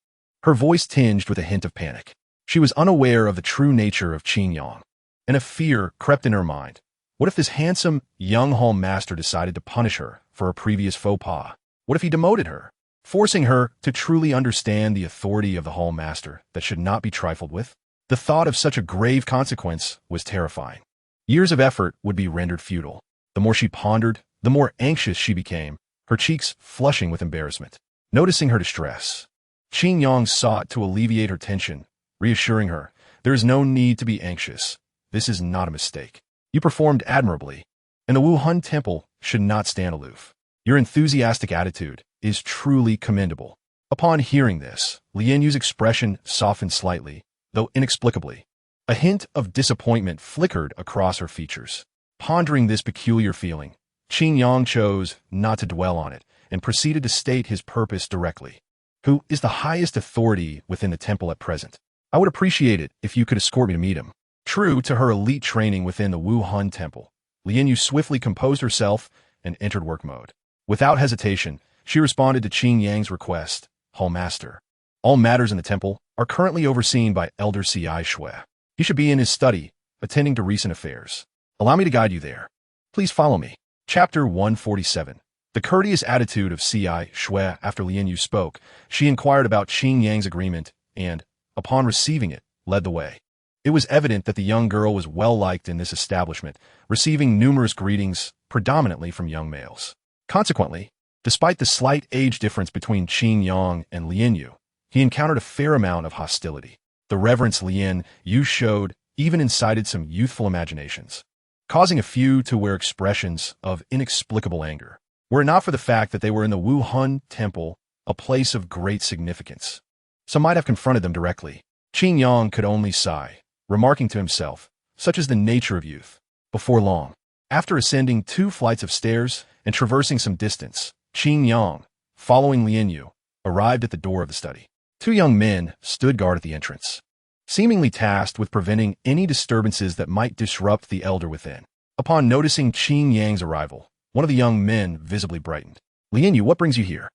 her voice tinged with a hint of panic. She was unaware of the true nature of Qingyang, and a fear crept in her mind. What if this handsome, young Hall Master decided to punish her for a previous faux pas? What if he demoted her, forcing her to truly understand the authority of the Hall Master that should not be trifled with? The thought of such a grave consequence was terrifying. Years of effort would be rendered futile. The more she pondered, the more anxious she became, her cheeks flushing with embarrassment. Noticing her distress, Qingyang sought to alleviate her tension, reassuring her, "There is no need to be anxious. This is not a mistake. You performed admirably, and the Wuhan Temple should not stand aloof. Your enthusiastic attitude is truly commendable." Upon hearing this, Lian Yu's expression softened slightly, though inexplicably. A hint of disappointment flickered across her features. Pondering this peculiar feeling, Qingyang chose not to dwell on it and proceeded to state his purpose directly. "Who is the highest authority within the temple at present? I would appreciate it if you could escort me to meet him." True to her elite training within the Wuhan Temple, Lian Yu swiftly composed herself and entered work mode. Without hesitation, she responded to Qingyang's request. "Hall Master, all matters in the temple are currently overseen by Elder C.I. Shui. He should be in his study, attending to recent affairs. Allow me to guide you there. Please follow me." Chapter 147. The courteous attitude of C.I. Shui. After Lian Yu spoke, she inquired about Qingyang's agreement and, upon receiving it, led the way. It was evident that the young girl was well liked in this establishment, receiving numerous greetings, predominantly from young males. Consequently, despite the slight age difference between Qingyang and Lian Yu, he encountered a fair amount of hostility. The reverence Lian Yu showed even incited some youthful imaginations, causing a few to wear expressions of inexplicable anger. Were it not for the fact that they were in the Wuhan Temple, a place of great significance, some might have confronted them directly. Qingyang could only sigh, remarking to himself, "Such is the nature of youth. Before long, after ascending 2 flights of stairs and traversing some distance, Qin Yang, following Lian Yu, arrived at the door of the study. 2 young men stood guard at the entrance, seemingly tasked with preventing any disturbances that might disrupt the elder within. Upon noticing Qin Yang's arrival, one of the young men visibly brightened. Lian Yu, what brings you here?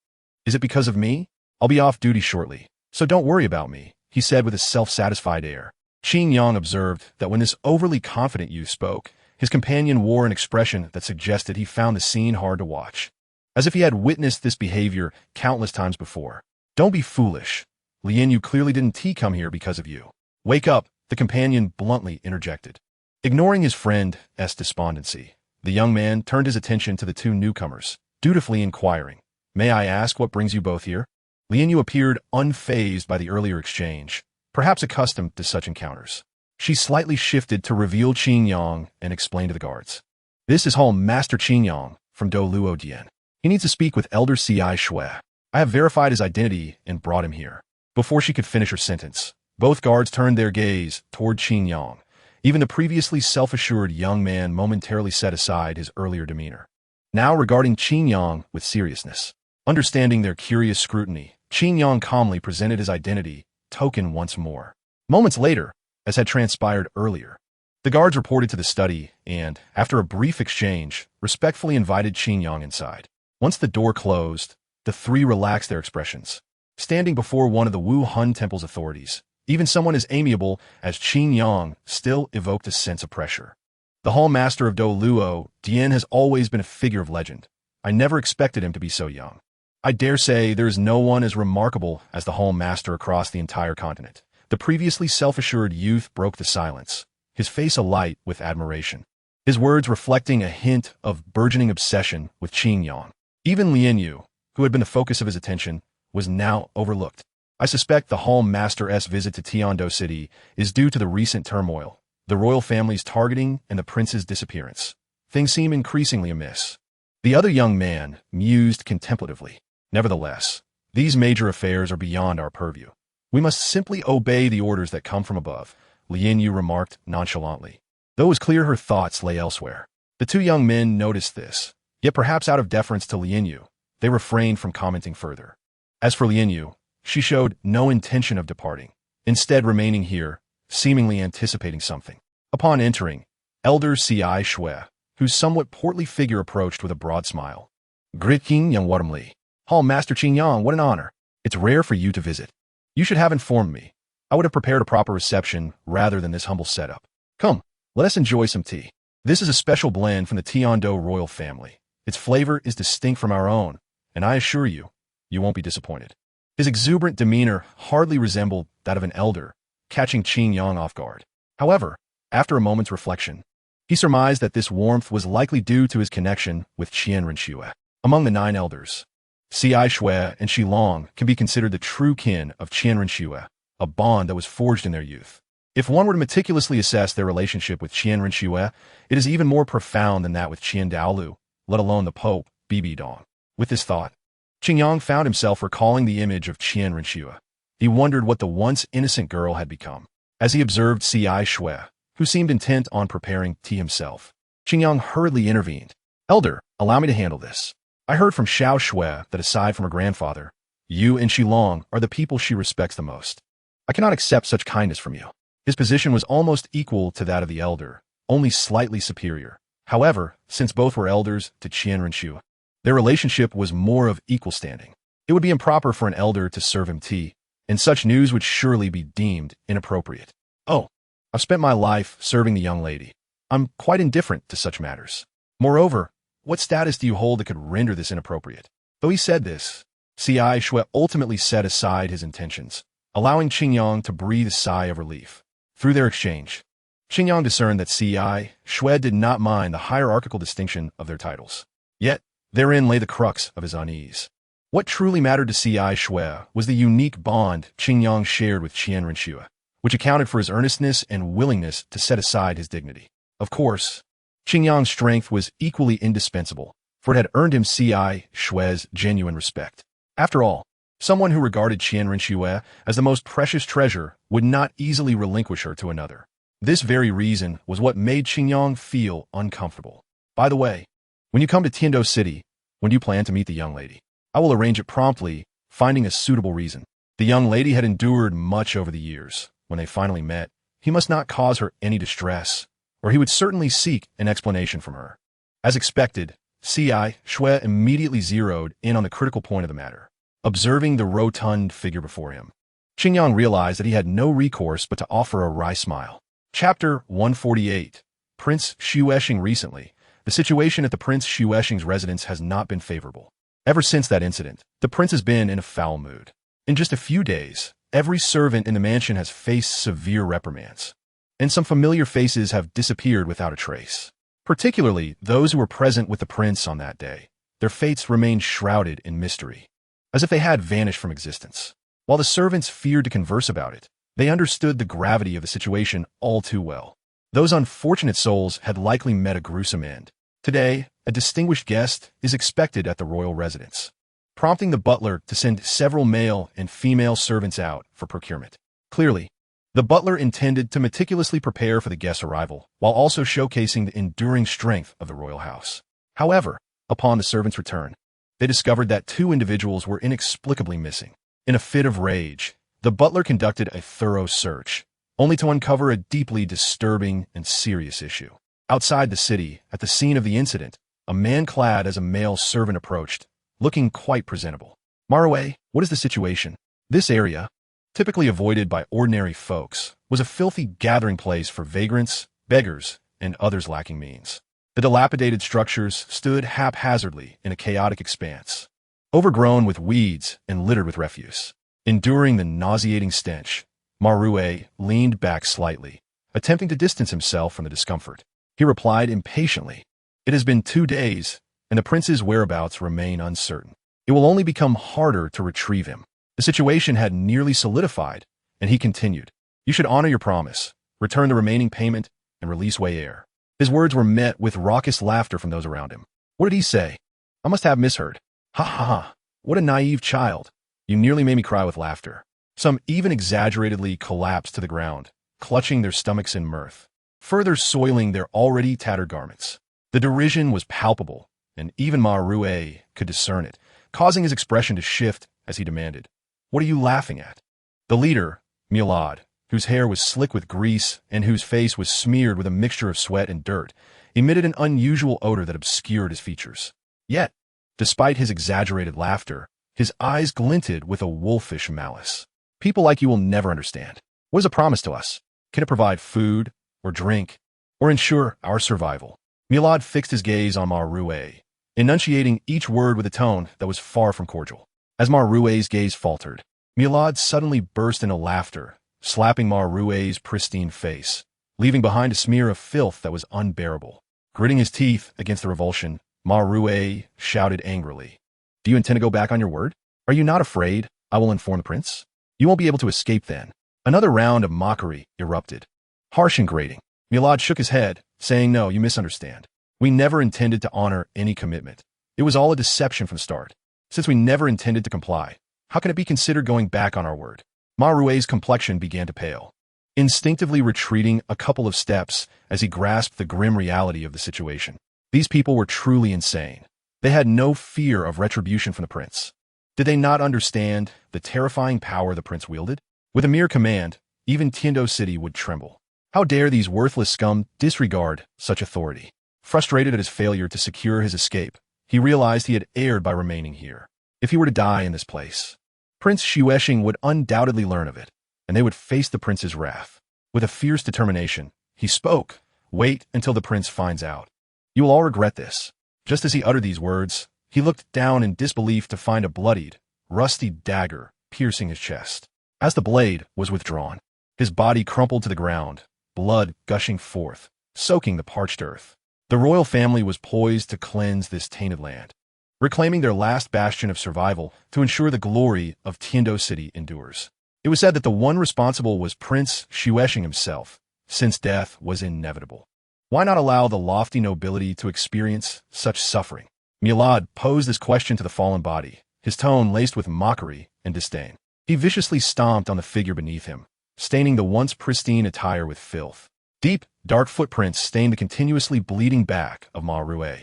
Is it because of me? I'll be off duty shortly, so don't worry about me, he said with a self-satisfied air. Qin Yang observed that when this overly confident youth spoke, his companion wore an expression that suggested he found the scene hard to watch, as if he had witnessed this behavior countless times before. Don't be foolish. Lian Yu clearly didn't come here because of you. Wake up, the companion bluntly interjected. Ignoring his friend's despondency, the young man turned his attention to the 2 newcomers, dutifully inquiring, "May I ask what brings you both here?" Lian Yu appeared unfazed by the earlier exchange, perhaps accustomed to such encounters. She slightly shifted to reveal Qin Yang and explained to the guards. "This is Hall Master Qin Yang from Luo Dian. He needs to speak with Elder Ci Shui. I have verified his identity and brought him here." Before she could finish her sentence, both guards turned their gaze toward Qin Yang. Even the previously self-assured young man momentarily set aside his earlier demeanor, now regarding Qin Yang with seriousness. Understanding their curious scrutiny, Qin Yang calmly presented his identity token once more. Moments later, as had transpired earlier, the guards reported to the study and, after a brief exchange, respectfully invited Qin Yang inside. Once the door closed, the 3 relaxed their expressions. Standing before one of the Wu Hun Temple's authorities, even someone as amiable as Qin Yang still evoked a sense of pressure. The Hall Master of Luo Dian has always been a figure of legend. I never expected him to be so young. I dare say there is no one as remarkable as the Hall Master across the entire continent. The previously self-assured youth broke the silence, his face alight with admiration, his words reflecting a hint of burgeoning obsession with Qin Yang. Even Lian Yu, who had been the focus of his attention, was now overlooked. I suspect the Hall Master's visit to Tiando City is due to the recent turmoil, the royal family's targeting, and the prince's disappearance. Things seem increasingly amiss. The other young man mused contemplatively. Nevertheless, these major affairs are beyond our purview. We must simply obey the orders that come from above, Lian Yu remarked nonchalantly. Though it was clear her thoughts lay elsewhere. The 2 young men noticed this, yet perhaps out of deference to Lian Yu, they refrained from commenting further. As for Lian Yu, she showed no intention of departing, instead remaining here, seemingly anticipating something. Upon entering, Elder Ci Shui, whose somewhat portly figure approached with a broad smile. "Greeting, young Wadamli. Hall Master Qin Yang, what an honor. It's rare for you to visit. You should have informed me. I would have prepared a proper reception rather than this humble setup. Come, let us enjoy some tea. This is a special blend from the Tiando royal family. Its flavor is distinct from our own, and I assure you, you won't be disappointed." His exuberant demeanor hardly resembled that of an elder, catching Qin Yang off guard. However, after a moment's reflection, he surmised that this warmth was likely due to his connection with Qian Renshui. Among the 9 elders, Ci Shui and Shilong can be considered the true kin of Qian Renshui, a bond that was forged in their youth. If one were to meticulously assess their relationship with Qian Renshui, it is even more profound than that with Qian Daolu, let alone the Pope, Bibi Dong. With this thought, Qin Yang found himself recalling the image of Qian Renshui. He wondered what the once innocent girl had become. As he observed Ci Shui, who seemed intent on preparing tea himself, Qin Yang hurriedly intervened. "Elder, allow me to handle this. I heard from Xiao Shui that aside from her grandfather, you and Shilong are the people she respects the most. I cannot accept such kindness from you." His position was almost equal to that of the elder, only slightly superior. However, since both were elders to Qian Renshui, their relationship was more of equal standing. It would be improper for an elder to serve him tea, and such news would surely be deemed inappropriate. "Oh, I've spent my life serving the young lady. I'm quite indifferent to such matters. Moreover, what status do you hold that could render this inappropriate?" Though he said this, Ci Shui ultimately set aside his intentions, allowing Qin Yang to breathe a sigh of relief. Through their exchange, Qin Yang discerned that Ci Shui did not mind the hierarchical distinction of their titles. Yet, therein lay the crux of his unease. What truly mattered to Ci Shui was the unique bond Qin Yang shared with Qian Renshui, which accounted for his earnestness and willingness to set aside his dignity. Of course, Qin Yang's strength was equally indispensable, for it had earned him Ci Shui's genuine respect. After all, someone who regarded Qian Renshui as the most precious treasure would not easily relinquish her to another. This very reason was what made Xingyang feel uncomfortable. By the way, when you come to Tiando City, when do you plan to meet the young lady? I will arrange it promptly, finding a suitable reason. The young lady had endured much over the years. When they finally met, he must not cause her any distress, or he would certainly seek an explanation from her. As expected, Shui immediately zeroed in on the critical point of the matter. Observing the rotund figure before him, Xingyang realized that he had no recourse but to offer a wry smile. Chapter 148. Prince Xuesheng. Recently, the situation at the Prince Xuesheng's residence has not been favorable. Ever since that incident, the prince has been in a foul mood. In just a few days, every servant in the mansion has faced severe reprimands, and some familiar faces have disappeared without a trace. Particularly those who were present with the prince on that day. Their fates remained shrouded in mystery, as if they had vanished from existence. While the servants feared to converse about it, they understood the gravity of the situation all too well. Those unfortunate souls had likely met a gruesome end. Today, a distinguished guest is expected at the royal residence, prompting the butler to send several male and female servants out for procurement. Clearly, the butler intended to meticulously prepare for the guest's arrival, while also showcasing the enduring strength of the royal house. However, upon the servants' return, they discovered that two individuals were inexplicably missing. In a fit of rage, the butler conducted a thorough search, only to uncover a deeply disturbing and serious issue. Outside the city, at the scene of the incident, a man clad as a male servant approached, looking quite presentable. Marue, what is the situation? This area, typically avoided by ordinary folks, was a filthy gathering place for vagrants, beggars, and others lacking means. The dilapidated structures stood haphazardly in a chaotic expanse, overgrown with weeds and littered with refuse. Enduring the nauseating stench, Marue leaned back slightly, attempting to distance himself from the discomfort. He replied impatiently, "It has been 2 days, and the prince's whereabouts remain uncertain. It will only become harder to retrieve him." The situation had nearly solidified, and he continued, "You should honor your promise, return the remaining payment, and release Wei Er." His words were met with raucous laughter from those around him. What did he say? I must have misheard. Ha ha ha, what a naive child. You nearly made me cry with laughter. Some even exaggeratedly collapsed to the ground, clutching their stomachs in mirth, further soiling their already tattered garments. The derision was palpable, and even Marue could discern it, causing his expression to shift as he demanded, "What are you laughing at?" The leader, Milad, whose hair was slick with grease and whose face was smeared with a mixture of sweat and dirt, emitted an unusual odor that obscured his features. Yet, despite his exaggerated laughter, his eyes glinted with a wolfish malice. "People like you will never understand. What is a promise to us? Can it provide food, or drink, or ensure our survival?" Milad fixed his gaze on Marue, enunciating each word with a tone that was far from cordial. As Marue's gaze faltered, Milad suddenly burst into laughter, slapping Marue's pristine face, leaving behind a smear of filth that was unbearable. Gritting his teeth against the revulsion, Marue shouted angrily, "Do you intend to go back on your word? Are you not afraid I will inform the prince? You won't be able to escape then." Another round of mockery erupted. Harsh and grating, Milad shook his head, saying, "No, you misunderstand. We never intended to honor any commitment. It was all a deception from the start. Since we never intended to comply, how can it be considered going back on our word?" Marue's complexion began to pale, instinctively retreating a couple of steps as he grasped the grim reality of the situation. These people were truly insane. They had no fear of retribution from the prince. Did they not understand the terrifying power the prince wielded? With a mere command, even Tiando City would tremble. How dare these worthless scum disregard such authority? Frustrated at his failure to secure his escape, he realized he had erred by remaining here. If he were to die in this place, Prince Xuesheng would undoubtedly learn of it, and they would face the prince's wrath. With a fierce determination, he spoke, "Wait until the prince finds out. You will all regret this." Just as he uttered these words, he looked down in disbelief to find a bloodied, rusty dagger piercing his chest. As the blade was withdrawn, his body crumpled to the ground, blood gushing forth, soaking the parched earth. The royal family was poised to cleanse this tainted land, reclaiming their last bastion of survival to ensure the glory of Tiando City endures. It was said that the one responsible was Prince Xuesheng himself, since death was inevitable. Why not allow the lofty nobility to experience such suffering? Milad posed this question to the fallen body, his tone laced with mockery and disdain. He viciously stomped on the figure beneath him, staining the once pristine attire with filth. Deep, dark footprints stained the continuously bleeding back of Ma Rue.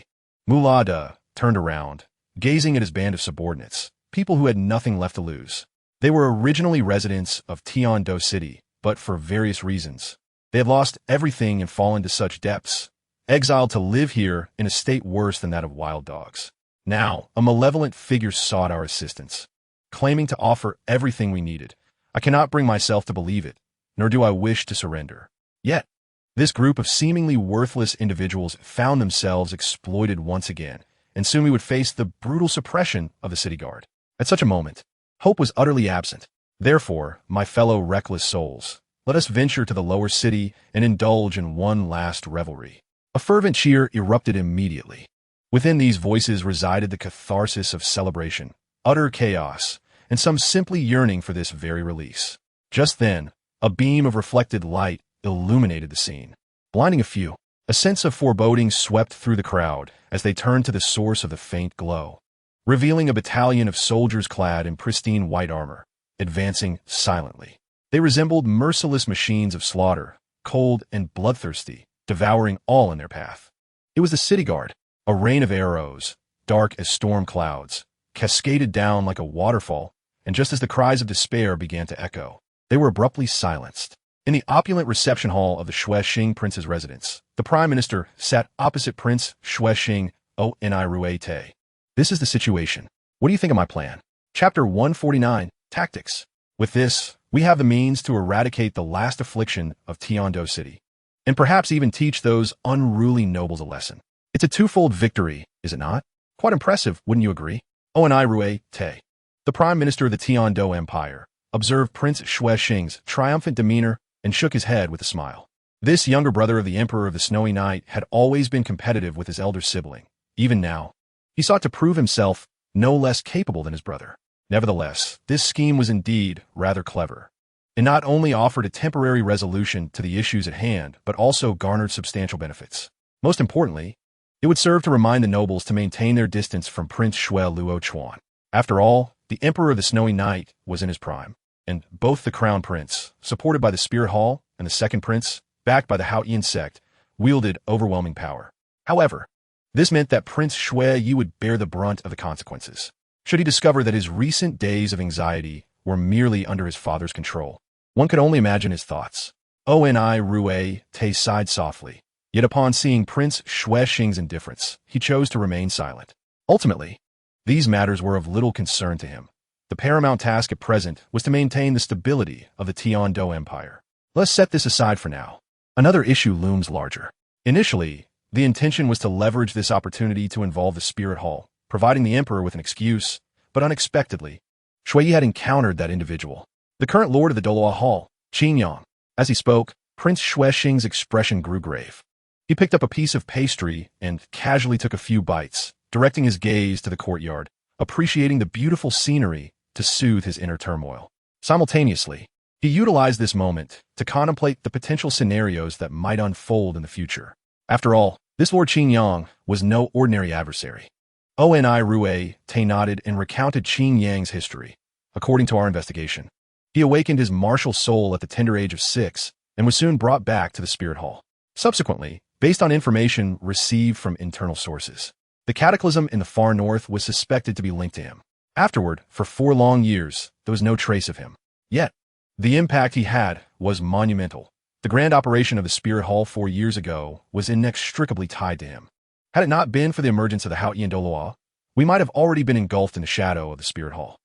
Mulada turned around, gazing at his band of subordinates, people who had nothing left to lose. They were originally residents of Tiando City, but for various reasons, they had lost everything and fallen to such depths, exiled to live here in a state worse than that of wild dogs. Now, a malevolent figure sought our assistance, claiming to offer everything we needed. I cannot bring myself to believe it, nor do I wish to surrender. Yet, this group of seemingly worthless individuals found themselves exploited once again, and soon we would face the brutal suppression of the city guard. At such a moment, hope was utterly absent. Therefore, my fellow reckless souls, let us venture to the lower city and indulge in one last revelry. A fervent cheer erupted immediately. Within these voices resided the catharsis of celebration, utter chaos, and some simply yearning for this very release. Just then, a beam of reflected light illuminated the scene, blinding a few. A sense of foreboding swept through the crowd as they turned to the source of the faint glow, revealing a battalion of soldiers clad in pristine white armor, advancing silently. They resembled merciless machines of slaughter, cold and bloodthirsty, devouring all in their path. It was the city guard. A rain of arrows, dark as storm clouds, cascaded down like a waterfall, and just as the cries of despair began to echo, they were abruptly silenced. In the opulent reception hall of the Shuexing Prince's residence, the Prime Minister sat opposite Prince Shuexing Ruete. This is the situation. What do you think of my plan? Chapter 149, Tactics. With this, we have the means to eradicate the last affliction of Tiando City, and perhaps even teach those unruly nobles a lesson. It's a twofold victory, is it not? Quite impressive, wouldn't you agree? Ruete, the Prime Minister of the Tiando Empire, observed Prince Shuexing's triumphant demeanor and shook his head with a smile. This younger brother of the Emperor of the Snowy Night had always been competitive with his elder sibling. Even now, he sought to prove himself no less capable than his brother. Nevertheless, this scheme was indeed rather clever. It not only offered a temporary resolution to the issues at hand, but also garnered substantial benefits. Most importantly, it would serve to remind the nobles to maintain their distance from Prince Shui Luochuan. After all, the Emperor of the Snowy Night was in his prime, and both the Crown Prince, supported by the Spirit Hall, and the Second Prince, backed by the Haotian sect, wielded overwhelming power. However, this meant that Prince Shui would bear the brunt of the consequences, should he discover that his recent days of anxiety were merely under his father's control. One could only imagine his thoughts. Ruete sighed softly, yet upon seeing Prince Shuexing's indifference, he chose to remain silent. Ultimately, these matters were of little concern to him. The paramount task at present was to maintain the stability of the Tiando Empire. Let's set this aside for now. Another issue looms larger. Initially, the intention was to leverage this opportunity to involve the Spirit Hall, providing the Emperor with an excuse, but unexpectedly, Shui had encountered that individual, the current Lord of the Doloa Hall, Qin Yang. As he spoke, Prince Shuexing's expression grew grave. He picked up a piece of pastry and casually took a few bites, directing his gaze to the courtyard, appreciating the beautiful scenery to soothe his inner turmoil. Simultaneously, he utilized this moment to contemplate the potential scenarios that might unfold in the future. After all, this Lord Qin Yang was no ordinary adversary. Ruete nodded and recounted Qin Yang's history. According to our investigation, he awakened his martial soul at the tender age of 6 and was soon brought back to the Spirit Hall. Subsequently, based on information received from internal sources, the cataclysm in the far north was suspected to be linked to him. Afterward, for 4 long years, there was no trace of him. Yet, the impact he had was monumental. The grand operation of the Spirit Hall 4 years ago was inextricably tied to him. Had it not been for the emergence of the Haotian Doloa, we might have already been engulfed in the shadow of the Spirit Hall.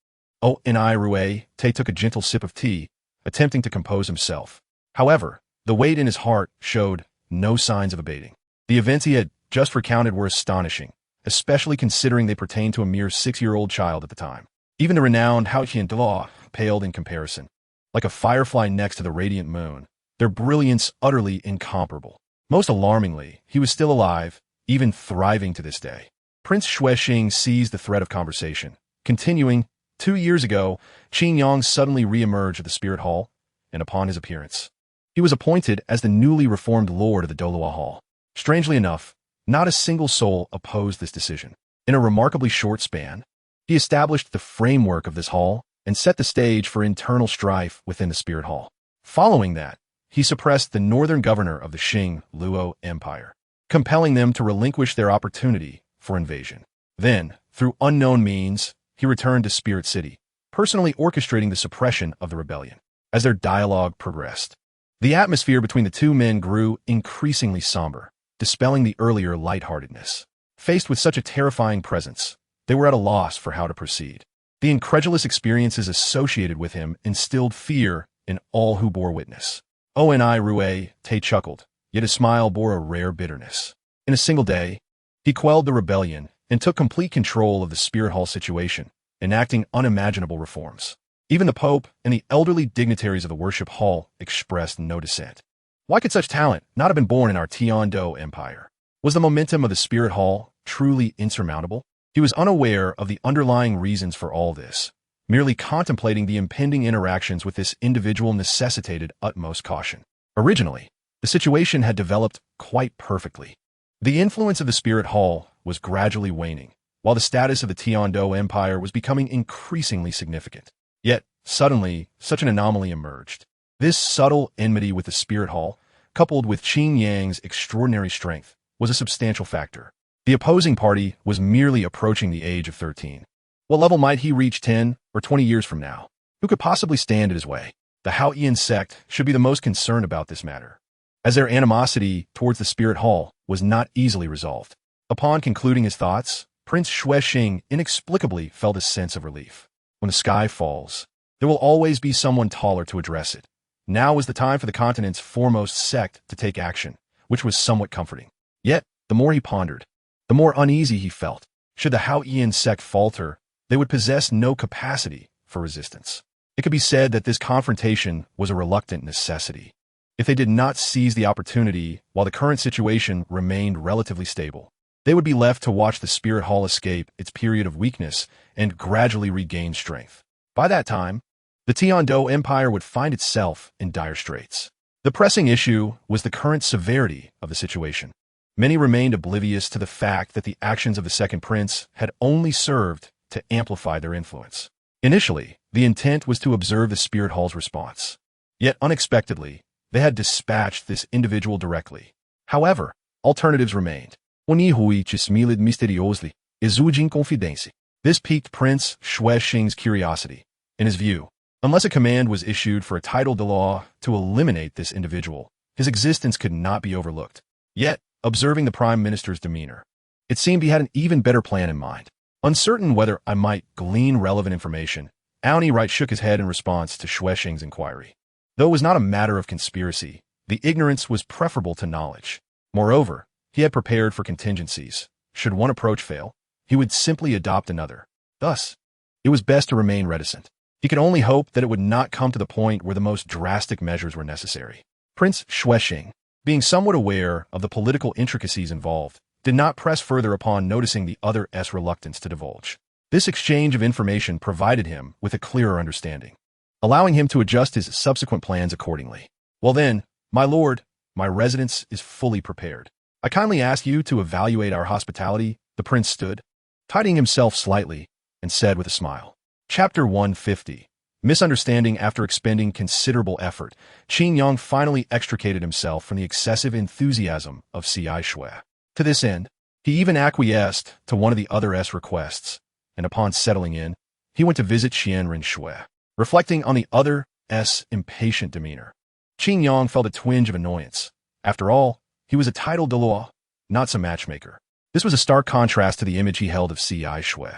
Ruete took a gentle sip of tea, attempting to compose himself. However, the weight in his heart showed no signs of abating. The events he had just recounted were astonishing, especially considering they pertained to a mere 6-year-old child at the time. Even the renowned Haotian Doloa paled in comparison. Like a firefly next to the radiant moon, their brilliance utterly incomparable. Most alarmingly, he was still alive, even thriving to this day. Prince Shuexing seized the thread of conversation, continuing, 2 years ago, Qin Yang suddenly re-emerged at the Spirit Hall, and upon his appearance, he was appointed as the newly reformed Lord of the Doloa Hall. Strangely enough, not a single soul opposed this decision. In a remarkably short span, he established the framework of this hall and set the stage for internal strife within the Spirit Hall. Following that, he suppressed the northern governor of the Qing Luo Empire, compelling them to relinquish their opportunity for invasion. Then, through unknown means, he returned to Spirit City, personally orchestrating the suppression of the rebellion. As their dialogue progressed, the atmosphere between the two men grew increasingly somber, dispelling the earlier lightheartedness. Faced with such a terrifying presence, they were at a loss for how to proceed. The incredulous experiences associated with him instilled fear in all who bore witness. Oni Rue Te chuckled, yet his smile bore a rare bitterness. In a single day, he quelled the rebellion and took complete control of the Spirit Hall situation, enacting unimaginable reforms. Even the Pope and the elderly dignitaries of the worship hall expressed no dissent. Why could such talent not have been born in our Tiando Empire? Was the momentum of the Spirit Hall truly insurmountable? He was unaware of the underlying reasons for all this. Merely contemplating the impending interactions with this individual necessitated utmost caution. Originally, the situation had developed quite perfectly. The influence of the Spirit Hall was gradually waning, while the status of the Tiando Empire was becoming increasingly significant. Yet, suddenly, such an anomaly emerged. This subtle enmity with the Spirit Hall, coupled with Qin Yang's extraordinary strength, was a substantial factor. The opposing party was merely approaching the age of 13. What level might he reach 10 or 20 years from now? Who could possibly stand in his way? The Haoyan sect should be the most concerned about this matter, as their animosity towards the Spirit Hall was not easily resolved. Upon concluding his thoughts, Prince Xuexing inexplicably felt a sense of relief. When the sky falls, there will always be someone taller to address it. Now was the time for the continent's foremost sect to take action, which was somewhat comforting. Yet, the more he pondered, the more uneasy he felt. Should the Haoyan sect falter, they would possess no capacity for resistance. It could be said that this confrontation was a reluctant necessity. If they did not seize the opportunity while the current situation remained relatively stable, they would be left to watch the Spirit Hall escape its period of weakness and gradually regain strength. By that time, the Tiando Empire would find itself in dire straits. The pressing issue was the current severity of the situation. Many remained oblivious to the fact that the actions of the second prince had only served to amplify their influence. Initially, the intent was to observe the Spirit Hall's response. Yet unexpectedly, they had dispatched this individual directly. However, alternatives remained. Onihui chismilid misteriosely, exugem confidência. This piqued Prince Xuexing's curiosity. In his view, unless a command was issued for a title de law to eliminate this individual, his existence could not be overlooked. Yet, observing the Prime Minister's demeanor, it seemed he had an even better plan in mind. Uncertain whether I might glean relevant information, Aoni Wright shook his head in response to Xuexing's inquiry. Though it was not a matter of conspiracy, the ignorance was preferable to knowledge. Moreover, he had prepared for contingencies. Should one approach fail, he would simply adopt another. Thus, it was best to remain reticent. He could only hope that it would not come to the point where the most drastic measures were necessary. Prince Xuexing, being somewhat aware of the political intricacies involved, did not press further upon noticing the other's reluctance to divulge. This exchange of information provided him with a clearer understanding, allowing him to adjust his subsequent plans accordingly. Well then, my lord, my residence is fully prepared. I kindly ask you to evaluate our hospitality. The prince stood, tidying himself slightly, and said with a smile. Chapter 150. Misunderstanding. After expending considerable effort, Qin Yang finally extricated himself from the excessive enthusiasm of C.I. Shui. To this end, he even acquiesced to one of the other's requests, and upon settling in, he went to visit Qianren Shui. Reflecting on the other's impatient demeanor, Qin Yang felt a twinge of annoyance. After all, he was a title de law, not some matchmaker. This was a stark contrast to the image he held of C.I. Shui.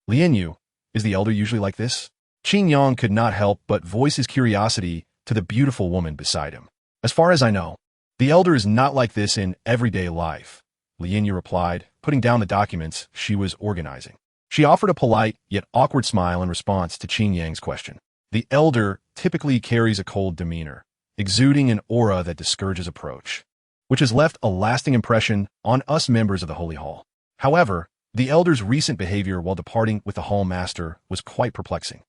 Lian Yu, is the elder usually like this? Qin Yang could not help but voice his curiosity to the beautiful woman beside him. As far as I know, the elder is not like this in everyday life, Lian Yu replied, putting down the documents she was organizing. She offered a polite yet awkward smile in response to Qin Yang's question. The elder typically carries a cold demeanor, exuding an aura that discourages approach, which has left a lasting impression on us members of the Holy Hall. However, the elder's recent behavior while departing with the Hall Master was quite perplexing.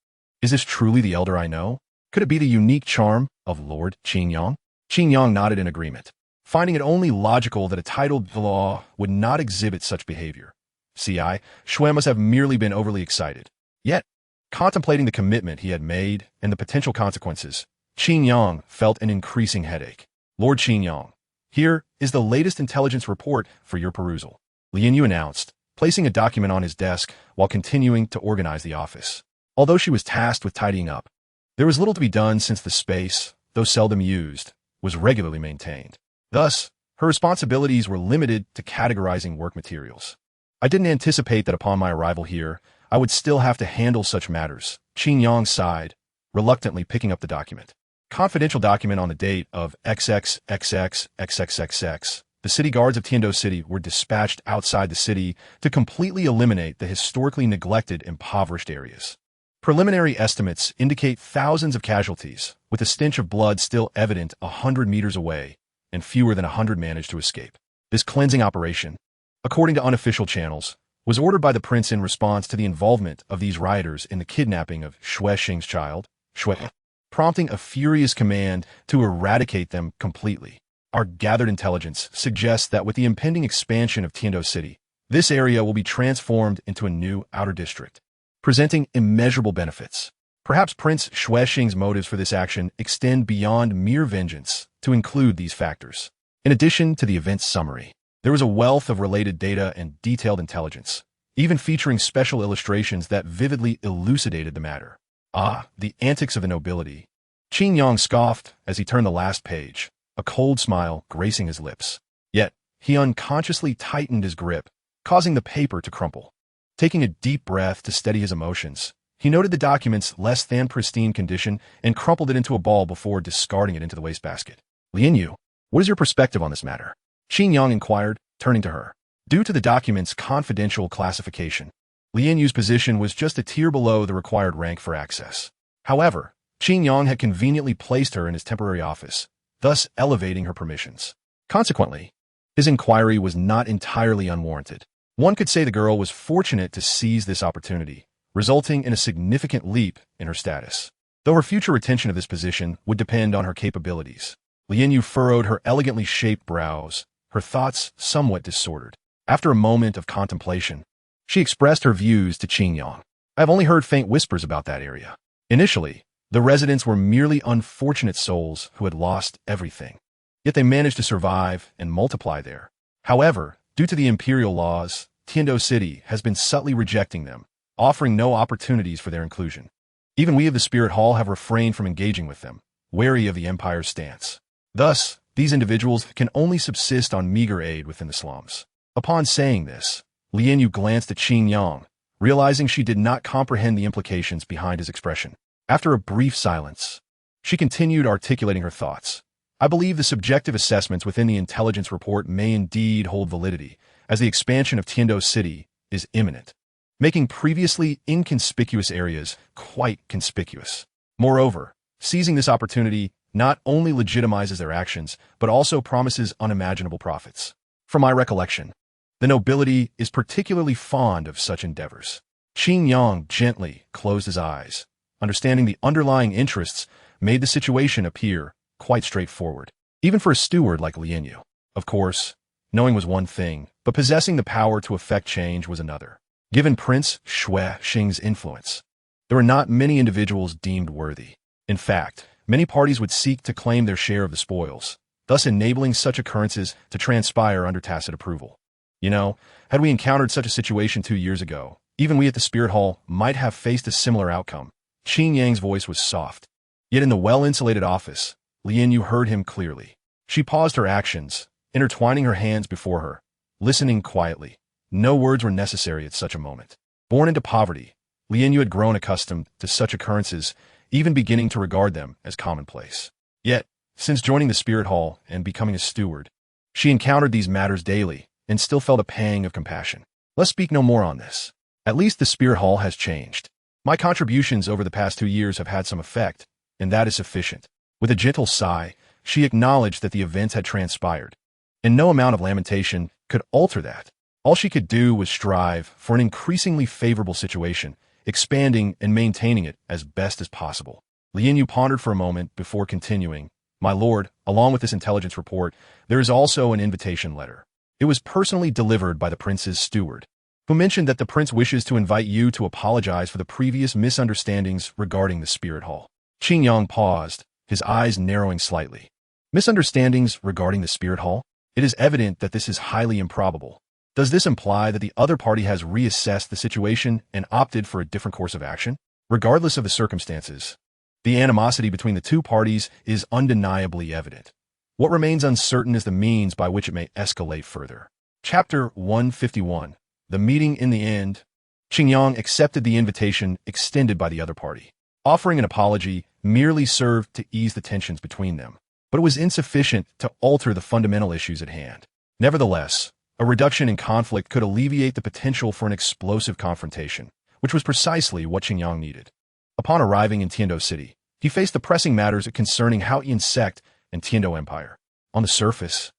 Is this truly the elder I know? Could it be the unique charm of Lord Qin Yang? Qin Yang nodded in agreement, finding it only logical that a titled law would not exhibit such behavior. C.I. Shui must have merely been overly excited. Yet, contemplating the commitment he had made and the potential consequences, Qin Yang felt an increasing headache. Lord Qin Yang, here is the latest intelligence report for your perusal, Lian Yu announced, placing a document on his desk while continuing to organize the office. Although she was tasked with tidying up, there was little to be done since the space, though seldom used, was regularly maintained. Thus, her responsibilities were limited to categorizing work materials. I didn't anticipate that upon my arrival here, I would still have to handle such matters, Qin Yang sighed, reluctantly picking up the document. Confidential document on the date of XXXXXXXX. The city guards of Tiando City were dispatched outside the city to completely eliminate the historically neglected, impoverished areas. Preliminary estimates indicate thousands of casualties, with the stench of blood still evident 100 meters away, and fewer than 100 managed to escape. This cleansing operation, according to unofficial channels, was ordered by the prince in response to the involvement of these rioters in the kidnapping of Xue Xing's child, Xue, prompting a furious command to eradicate them completely. Our gathered intelligence suggests that with the impending expansion of Tiando City, this area will be transformed into a new outer district, presenting immeasurable benefits. Perhaps Prince Xue Xing's motives for this action extend beyond mere vengeance to include these factors. In addition to the event's summary, there was a wealth of related data and detailed intelligence, even featuring special illustrations that vividly elucidated the matter. Ah, the antics of the nobility. Qin Yang scoffed as he turned the last page, a cold smile gracing his lips. Yet, he unconsciously tightened his grip, causing the paper to crumple. Taking a deep breath to steady his emotions, he noted the document's less than pristine condition and crumpled it into a ball before discarding it into the wastebasket. Lian Yu, what is your perspective on this matter? Qin Yang inquired, turning to her. Due to the document's confidential classification, Lian Yu's position was just a tier below the required rank for access. However, Qin Yang had conveniently placed her in his temporary office, thus elevating her permissions. Consequently, his inquiry was not entirely unwarranted. One could say the girl was fortunate to seize this opportunity, resulting in a significant leap in her status. Though her future retention of this position would depend on her capabilities, Lian Yu furrowed her elegantly shaped brows, her thoughts somewhat disordered. After a moment of contemplation, she expressed her views to Qin Yang. I have only heard faint whispers about that area. Initially, the residents were merely unfortunate souls who had lost everything. Yet they managed to survive and multiply there. However, due to the imperial laws, Tiando City has been subtly rejecting them, offering no opportunities for their inclusion. Even we of the Spirit Hall have refrained from engaging with them, wary of the Empire's stance. Thus, these individuals can only subsist on meager aid within the slums. Upon saying this, Lian Yu glanced at Qin Yang, realizing she did not comprehend the implications behind his expression. After a brief silence, she continued articulating her thoughts. I believe the subjective assessments within the intelligence report may indeed hold validity, as the expansion of Tiando City is imminent, making previously inconspicuous areas quite conspicuous. Moreover, seizing this opportunity not only legitimizes their actions, but also promises unimaginable profits. From my recollection, the nobility is particularly fond of such endeavors. Qin Yang gently closed his eyes, understanding the underlying interests made the situation appear quite straightforward, even for a steward like Lian Yu. Of course, knowing was one thing, but possessing the power to effect change was another. Given Prince Xue Xing's influence, there were not many individuals deemed worthy. In fact, many parties would seek to claim their share of the spoils, thus enabling such occurrences to transpire under tacit approval. You know, had we encountered such a situation 2 years ago, even we at the Spirit Hall might have faced a similar outcome. Qin Yang's voice was soft. Yet in the well-insulated office, Lian Yu heard him clearly. She paused her actions, intertwining her hands before her, listening quietly. No words were necessary at such a moment. Born into poverty, Lian Yu had grown accustomed to such occurrences, even beginning to regard them as commonplace. Yet, since joining the Spirit Hall and becoming a steward, she encountered these matters daily and still felt a pang of compassion. Let's speak no more on this. At least the Spirit Hall has changed. My contributions over the past 2 years have had some effect, and that is sufficient. With a gentle sigh, she acknowledged that the events had transpired, and no amount of lamentation could alter that. All she could do was strive for an increasingly favorable situation, expanding and maintaining it as best as possible. Lian Yu pondered for a moment before continuing. My lord, along with this intelligence report, there is also an invitation letter. It was personally delivered by the prince's steward, who mentioned that the prince wishes to invite you to apologize for the previous misunderstandings regarding the Spirit Hall. Qin Yang paused, his eyes narrowing slightly. Misunderstandings regarding the spirit hall? It is evident that this is highly improbable. Does this imply that the other party has reassessed the situation and opted for a different course of action? Regardless of the circumstances, the animosity between the two parties is undeniably evident. What remains uncertain is the means by which it may escalate further. Chapter 151. The meeting in the end. Qingyang accepted the invitation extended by the other party. Offering an apology merely served to ease the tensions between them, but it was insufficient to alter the fundamental issues at hand. Nevertheless, a reduction in conflict could alleviate the potential for an explosive confrontation, which was precisely what Qingyang needed. Upon arriving in Tiando City, he faced the pressing matters concerning Haotian sect and Tiando Empire. On the surface,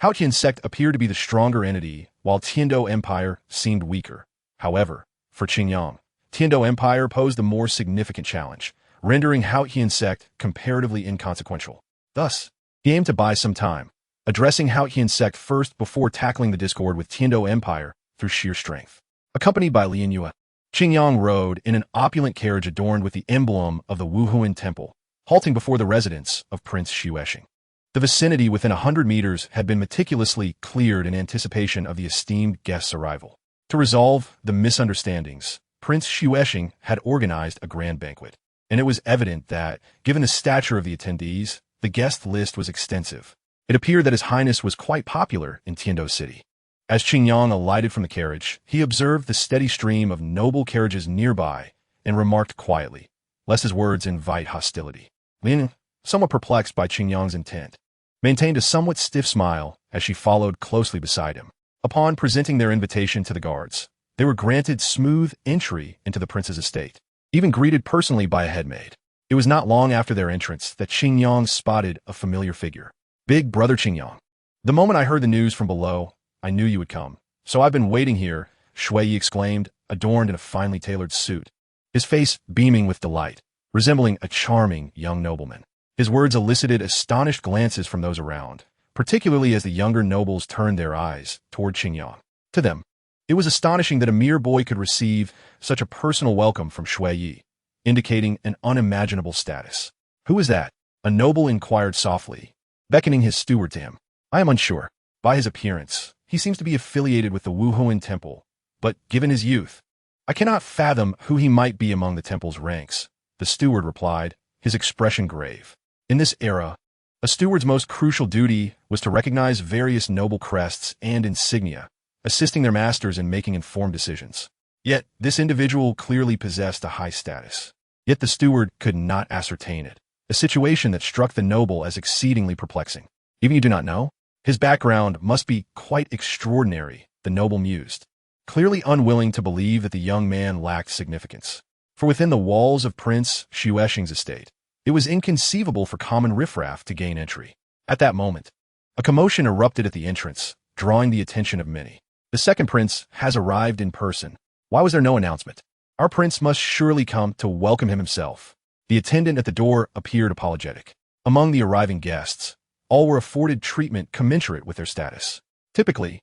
Haotian sect appeared to be the stronger entity, while Tiando Empire seemed weaker. However, for Qingyang, Tiando Empire posed a more significant challenge, rendering Haotian sect comparatively inconsequential. Thus, he aimed to buy some time, addressing Haotian sect first before tackling the discord with Tiando Empire through sheer strength. Accompanied by Lian Yue, Qingyang rode in an opulent carriage adorned with the emblem of the Wuhuan Temple, halting before the residence of Prince Xuexing. The vicinity within 100 meters had been meticulously cleared in anticipation of the esteemed guest's arrival. To resolve the misunderstandings, Prince Xuexing had organized a grand banquet, and it was evident that, given the stature of the attendees, the guest list was extensive. It appeared that His Highness was quite popular in Tiando City. As Qingyang alighted from the carriage, he observed the steady stream of noble carriages nearby and remarked quietly, lest his words invite hostility. Lin, somewhat perplexed by Qingyang's intent, maintained a somewhat stiff smile as she followed closely beside him. Upon presenting their invitation to the guards, they were granted smooth entry into the prince's estate, even greeted personally by a headmaid. It was not long after their entrance that Qingyang spotted a familiar figure. Big brother Qingyang. The moment I heard the news from below, I knew you would come. So I've been waiting here, Shui exclaimed, adorned in a finely tailored suit, his face beaming with delight, resembling a charming young nobleman. His words elicited astonished glances from those around, particularly as the younger nobles turned their eyes toward Qingyang. To them, it was astonishing that a mere boy could receive such a personal welcome from Shui, indicating an unimaginable status. Who is that? A noble inquired softly, beckoning his steward to him. I am unsure. By his appearance, he seems to be affiliated with the Wuhuan Temple, but given his youth, I cannot fathom who he might be among the temple's ranks, the steward replied, his expression grave. In this era, a steward's most crucial duty was to recognize various noble crests and insignia, assisting their masters in making informed decisions. Yet, this individual clearly possessed a high status. Yet the steward could not ascertain it, a situation that struck the noble as exceedingly perplexing. Even you do not know? His background must be quite extraordinary, the noble mused, clearly unwilling to believe that the young man lacked significance. For within the walls of Prince Xuexing's estate, it was inconceivable for common riffraff to gain entry. At that moment, a commotion erupted at the entrance, drawing the attention of many. The second prince has arrived in person. Why was there no announcement? Our prince must surely come to welcome him himself. The attendant at the door appeared apologetic. Among the arriving guests, all were afforded treatment commensurate with their status. Typically,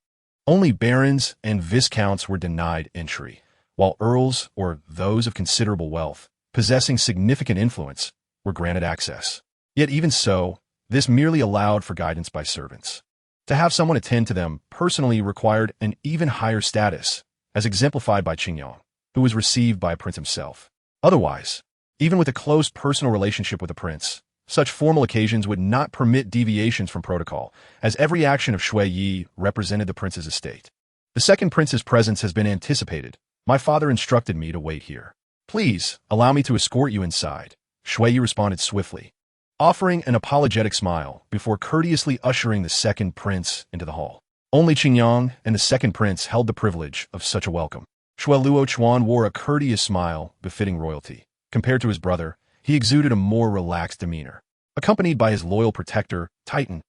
only barons and viscounts were denied entry, while earls, or those of considerable wealth, possessing significant influence, were granted access. Yet even so, this merely allowed for guidance by servants. To have someone attend to them personally required an even higher status, as exemplified by Qingyang, who was received by a prince himself. Otherwise, even with a close personal relationship with a prince, such formal occasions would not permit deviations from protocol, as every action of Shui represented the prince's estate. The second prince's presence has been anticipated. My father instructed me to wait here. Please, allow me to escort you inside. Shui responded swiftly, offering an apologetic smile before courteously ushering the second prince into the hall. Only Qingyang and the second prince held the privilege of such a welcome. Shui Luochuan wore a courteous smile befitting royalty. Compared to his brother, he exuded a more relaxed demeanor. Accompanied by his loyal protector, Titan,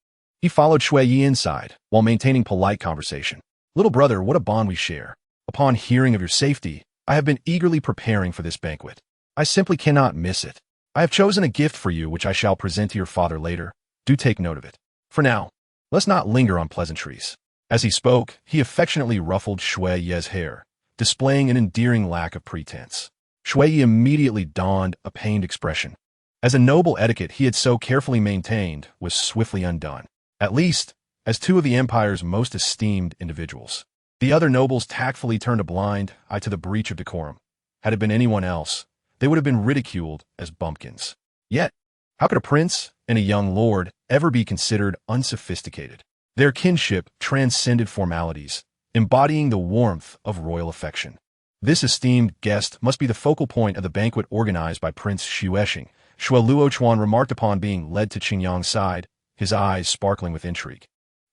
he followed Shui inside while maintaining polite conversation. Little brother, what a bond we share. Upon hearing of your safety, I have been eagerly preparing for this banquet. I simply cannot miss it. I have chosen a gift for you which I shall present to your father later. Do take note of it. For now, let's not linger on pleasantries. As he spoke, he affectionately ruffled Shui's hair, displaying an endearing lack of pretense. Shui immediately donned a pained expression. as a noble etiquette he had so carefully maintained was swiftly undone, at least as two of the empire's most esteemed individuals. The other nobles tactfully turned a blind eye to the breach of decorum. Had it been anyone else, they would have been ridiculed as bumpkins. Yet, how could a prince and a young lord ever be considered unsophisticated? Their kinship transcended formalities, embodying the warmth of royal affection. This esteemed guest must be the focal point of the banquet organized by Prince Xuexing. Xue Luochuan remarked upon being led to Qingyang's side, his eyes sparkling with intrigue.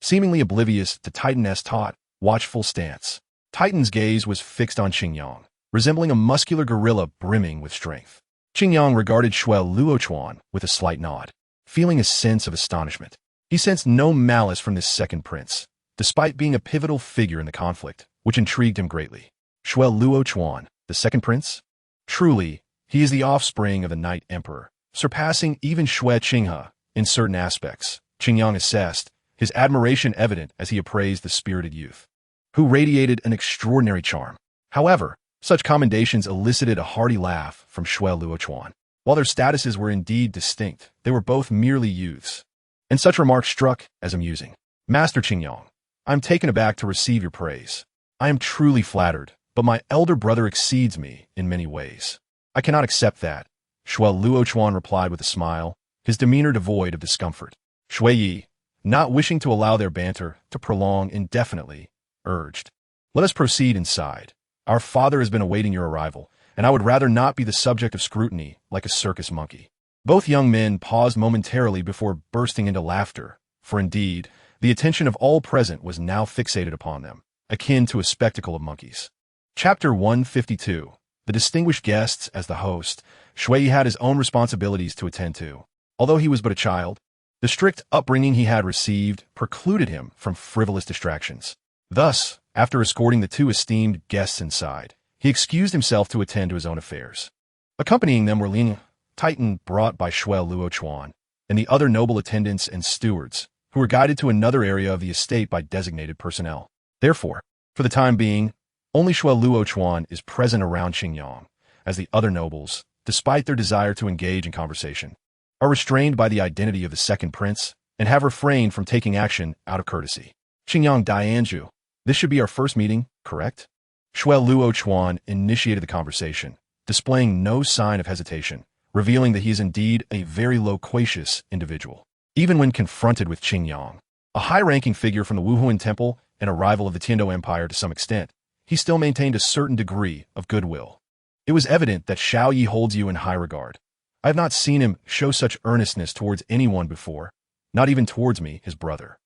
Seemingly oblivious to Titan's taut, watchful stance, Titan's gaze was fixed on Qingyang, resembling a muscular gorilla brimming with strength. Qingyang regarded Xue Luochuan with a slight nod, feeling a sense of astonishment. He sensed no malice from this second prince, despite being a pivotal figure in the conflict, which intrigued him greatly. Xue Luochuan, the second prince? Truly, he is the offspring of the Night Emperor, surpassing even Xue Qinghe in certain aspects, Qingyang assessed, his admiration evident as he appraised the spirited youth, who radiated an extraordinary charm. However, such commendations elicited a hearty laugh from Xue Luochuan. While their statuses were indeed distinct, they were both merely youths, and such remarks struck as amusing. Master Qingyang, I am taken aback to receive your praise. I am truly flattered, but my elder brother exceeds me in many ways. I cannot accept that, Xue Luochuan replied with a smile, his demeanor devoid of discomfort. Xue Yi, not wishing to allow their banter to prolong indefinitely, urged, let us proceed inside. Our father has been awaiting your arrival, and I would rather not be the subject of scrutiny like a circus monkey. Both young men paused momentarily before bursting into laughter, for indeed, the attention of all present was now fixated upon them, akin to a spectacle of monkeys. Chapter 152. The distinguished guests as the host, Xue had his own responsibilities to attend to. Although he was but a child, the strict upbringing he had received precluded him from frivolous distractions. Thus, after escorting the two esteemed guests inside, he excused himself to attend to his own affairs. Accompanying them were Ling, Titan brought by Xue Luochuan, and the other noble attendants and stewards, who were guided to another area of the estate by designated personnel. Therefore, for the time being, only Xue Luochuan is present around Qingyang, as the other nobles, despite their desire to engage in conversation, are restrained by the identity of the second prince and have refrained from taking action out of courtesy. Qingyang Dianju, this should be our first meeting, correct? Xue Luochuan initiated the conversation, displaying no sign of hesitation, revealing that he is indeed a very loquacious individual. Even when confronted with Qingyang, a high-ranking figure from the Wuhuan Temple and a rival of the Tiando Empire to some extent, he still maintained a certain degree of goodwill. It was evident that Xiao Yi holds you in high regard. I have not seen him show such earnestness towards anyone before, not even towards me, his brother.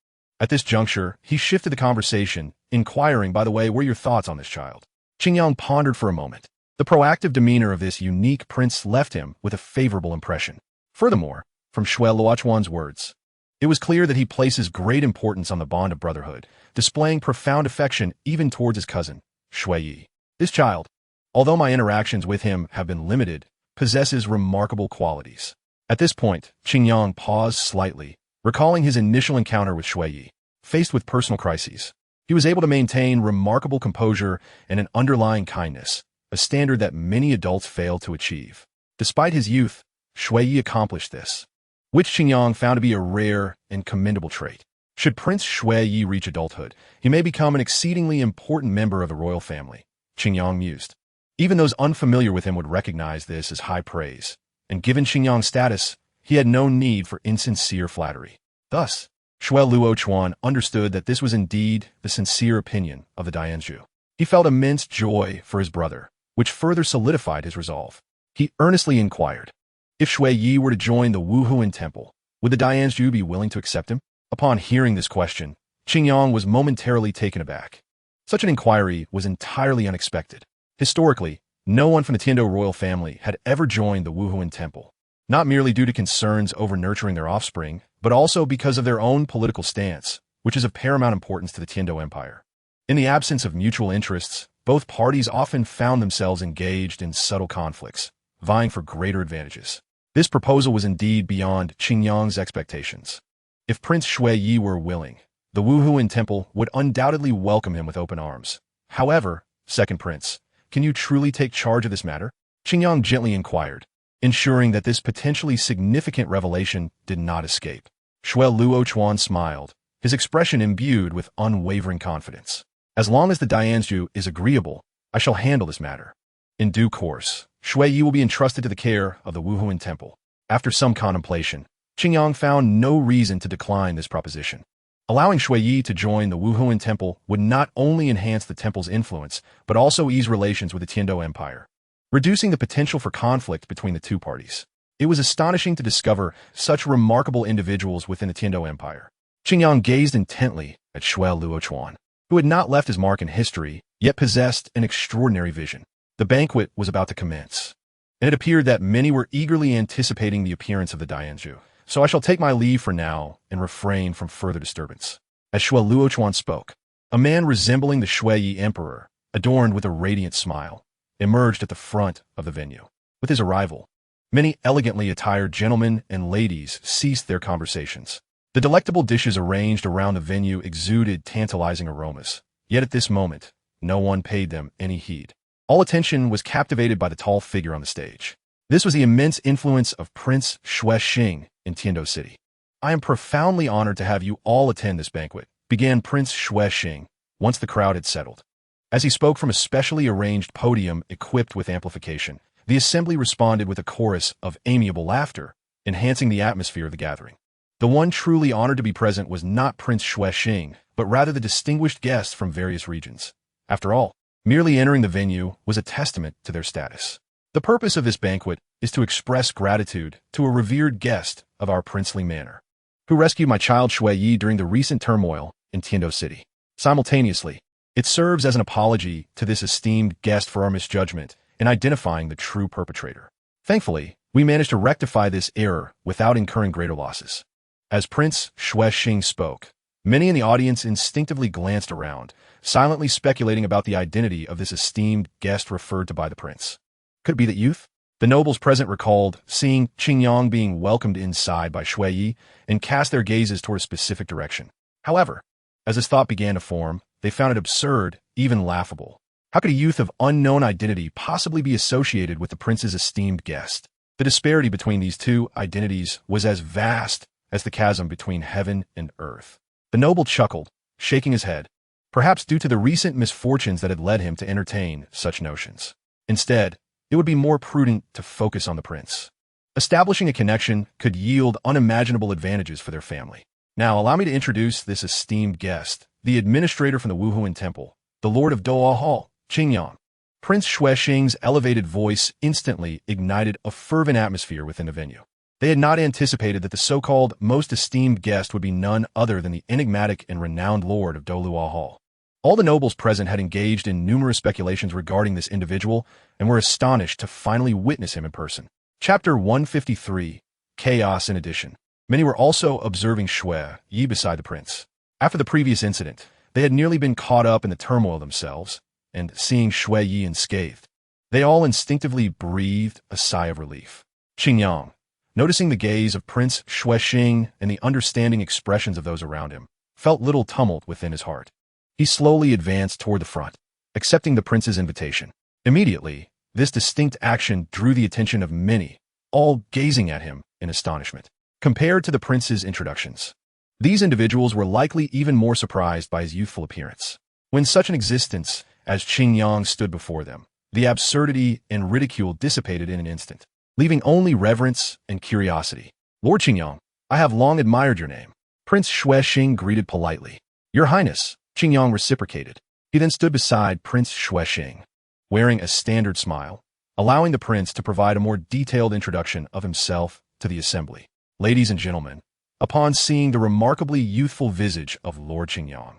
At this juncture, he shifted the conversation, inquiring, by the way, what are your thoughts on this child? Qingyang pondered for a moment. The proactive demeanor of this unique prince left him with a favorable impression. Furthermore, from Xue Luochuan's words, it was clear that he places great importance on the bond of brotherhood, displaying profound affection even towards his cousin, Xue Yi. This child, although my interactions with him have been limited, possesses remarkable qualities. At this point, Qingyang paused slightly, recalling his initial encounter with Xue Yi. Faced with personal crises, he was able to maintain remarkable composure and an underlying kindness, a standard that many adults fail to achieve. Despite his youth, Xue Yi accomplished this, which Qingyang found to be a rare and commendable trait. Should Prince Xue Yi reach adulthood, he may become an exceedingly important member of the royal family, Qingyang mused. Even those unfamiliar with him would recognize this as high praise, and given Qingyang's status, he had no need for insincere flattery. Thus, Xue Luochuan understood that this was indeed the sincere opinion of the Dianju. He felt immense joy for his brother, which further solidified his resolve. He earnestly inquired, if Xue Yi were to join the Wuhuan Temple, would the Dianju be willing to accept him? Upon hearing this question, Qingyang was momentarily taken aback. Such an inquiry was entirely unexpected. Historically, no one from the Tiando royal family had ever joined the Wuhuan Temple, not merely due to concerns over nurturing their offspring, but also because of their own political stance, which is of paramount importance to the Tiando Empire. In the absence of mutual interests, both parties often found themselves engaged in subtle conflicts, vying for greater advantages. This proposal was indeed beyond Qingyang's expectations. If Prince Xue Yi were willing, the Wuhuan Temple would undoubtedly welcome him with open arms. However, second prince, can you truly take charge of this matter? Qingyang gently inquired, ensuring that this potentially significant revelation did not escape. Shui Luochuan smiled, his expression imbued with unwavering confidence. As long as the Dianzhu is agreeable, I shall handle this matter. In due course, Shui Yi will be entrusted to the care of the Wuhuan Temple. After some contemplation, Qingyang found no reason to decline this proposition. Allowing Shui Yi to join the Wuhuan Temple would not only enhance the temple's influence, but also ease relations with the Tiando Empire, reducing the potential for conflict between the two parties. It was astonishing to discover such remarkable individuals within the Tiando Empire. Qingyang gazed intently at Shui Luochuan, who had not left his mark in history, yet possessed an extraordinary vision. The banquet was about to commence, and it appeared that many were eagerly anticipating the appearance of the Dianzhu. So I shall take my leave for now and refrain from further disturbance. As Shui Luochuan spoke, a man resembling the Shui Yi Emperor, adorned with a radiant smile, emerged at the front of the venue. With his arrival, many elegantly attired gentlemen and ladies ceased their conversations. The delectable dishes arranged around the venue exuded tantalizing aromas, yet at this moment, no one paid them any heed. All attention was captivated by the tall figure on the stage. This was the immense influence of Prince Shui Xing in Tiando City. I am profoundly honored to have you all attend this banquet, began Prince Shui Xing, once the crowd had settled. As he spoke from a specially arranged podium equipped with amplification, the assembly responded with a chorus of amiable laughter, enhancing the atmosphere of the gathering. The one truly honored to be present was not Prince Shui Xing, but rather the distinguished guests from various regions. After all, merely entering the venue was a testament to their status. The purpose of this banquet is to express gratitude to a revered guest of our princely manor, who rescued my child Shui Yi during the recent turmoil in Tiando City. Simultaneously, it serves as an apology to this esteemed guest for our misjudgment in identifying the true perpetrator. Thankfully, we managed to rectify this error without incurring greater losses. As Prince Shui Xing spoke, many in the audience instinctively glanced around, silently speculating about the identity of this esteemed guest referred to by the prince. Could it be that youth? The nobles present recalled seeing Qingyang being welcomed inside by Shui Yi and cast their gazes toward a specific direction. However, as this thought began to form, they found it absurd, even laughable. How could a youth of unknown identity possibly be associated with the prince's esteemed guest? The disparity between these two identities was as vast as the chasm between heaven and earth. The noble chuckled, shaking his head, perhaps due to the recent misfortunes that had led him to entertain such notions. Instead, it would be more prudent to focus on the prince. Establishing a connection could yield unimaginable advantages for their family. Now, allow me to introduce this esteemed guest, the administrator from the Wuhuan Temple, the Lord of Doa Hall, Qingyang. Prince Shui Xing's elevated voice instantly ignited a fervent atmosphere within the venue. They had not anticipated that the so-called most esteemed guest would be none other than the enigmatic and renowned Lord of Doa Hall. All the nobles present had engaged in numerous speculations regarding this individual and were astonished to finally witness him in person. Chapter 153, Chaos in Addition. Many were also observing Shui Yi beside the prince. After the previous incident, they had nearly been caught up in the turmoil themselves, and seeing Shui Yi unscathed, they all instinctively breathed a sigh of relief. Qingyang, noticing the gaze of Prince Shui Xing and the understanding expressions of those around him, felt little tumult within his heart. He slowly advanced toward the front, accepting the prince's invitation. Immediately, this distinct action drew the attention of many, all gazing at him in astonishment. Compared to the prince's introductions, these individuals were likely even more surprised by his youthful appearance. When such an existence as Qingyang stood before them, the absurdity and ridicule dissipated in an instant, leaving only reverence and curiosity. Lord Qingyang, I have long admired your name. Prince Shui Xing greeted politely. Your Highness, Qingyang reciprocated. He then stood beside Prince Shui Xing, wearing a standard smile, allowing the prince to provide a more detailed introduction of himself to the assembly. Ladies and gentlemen, upon seeing the remarkably youthful visage of Lord Qingyang,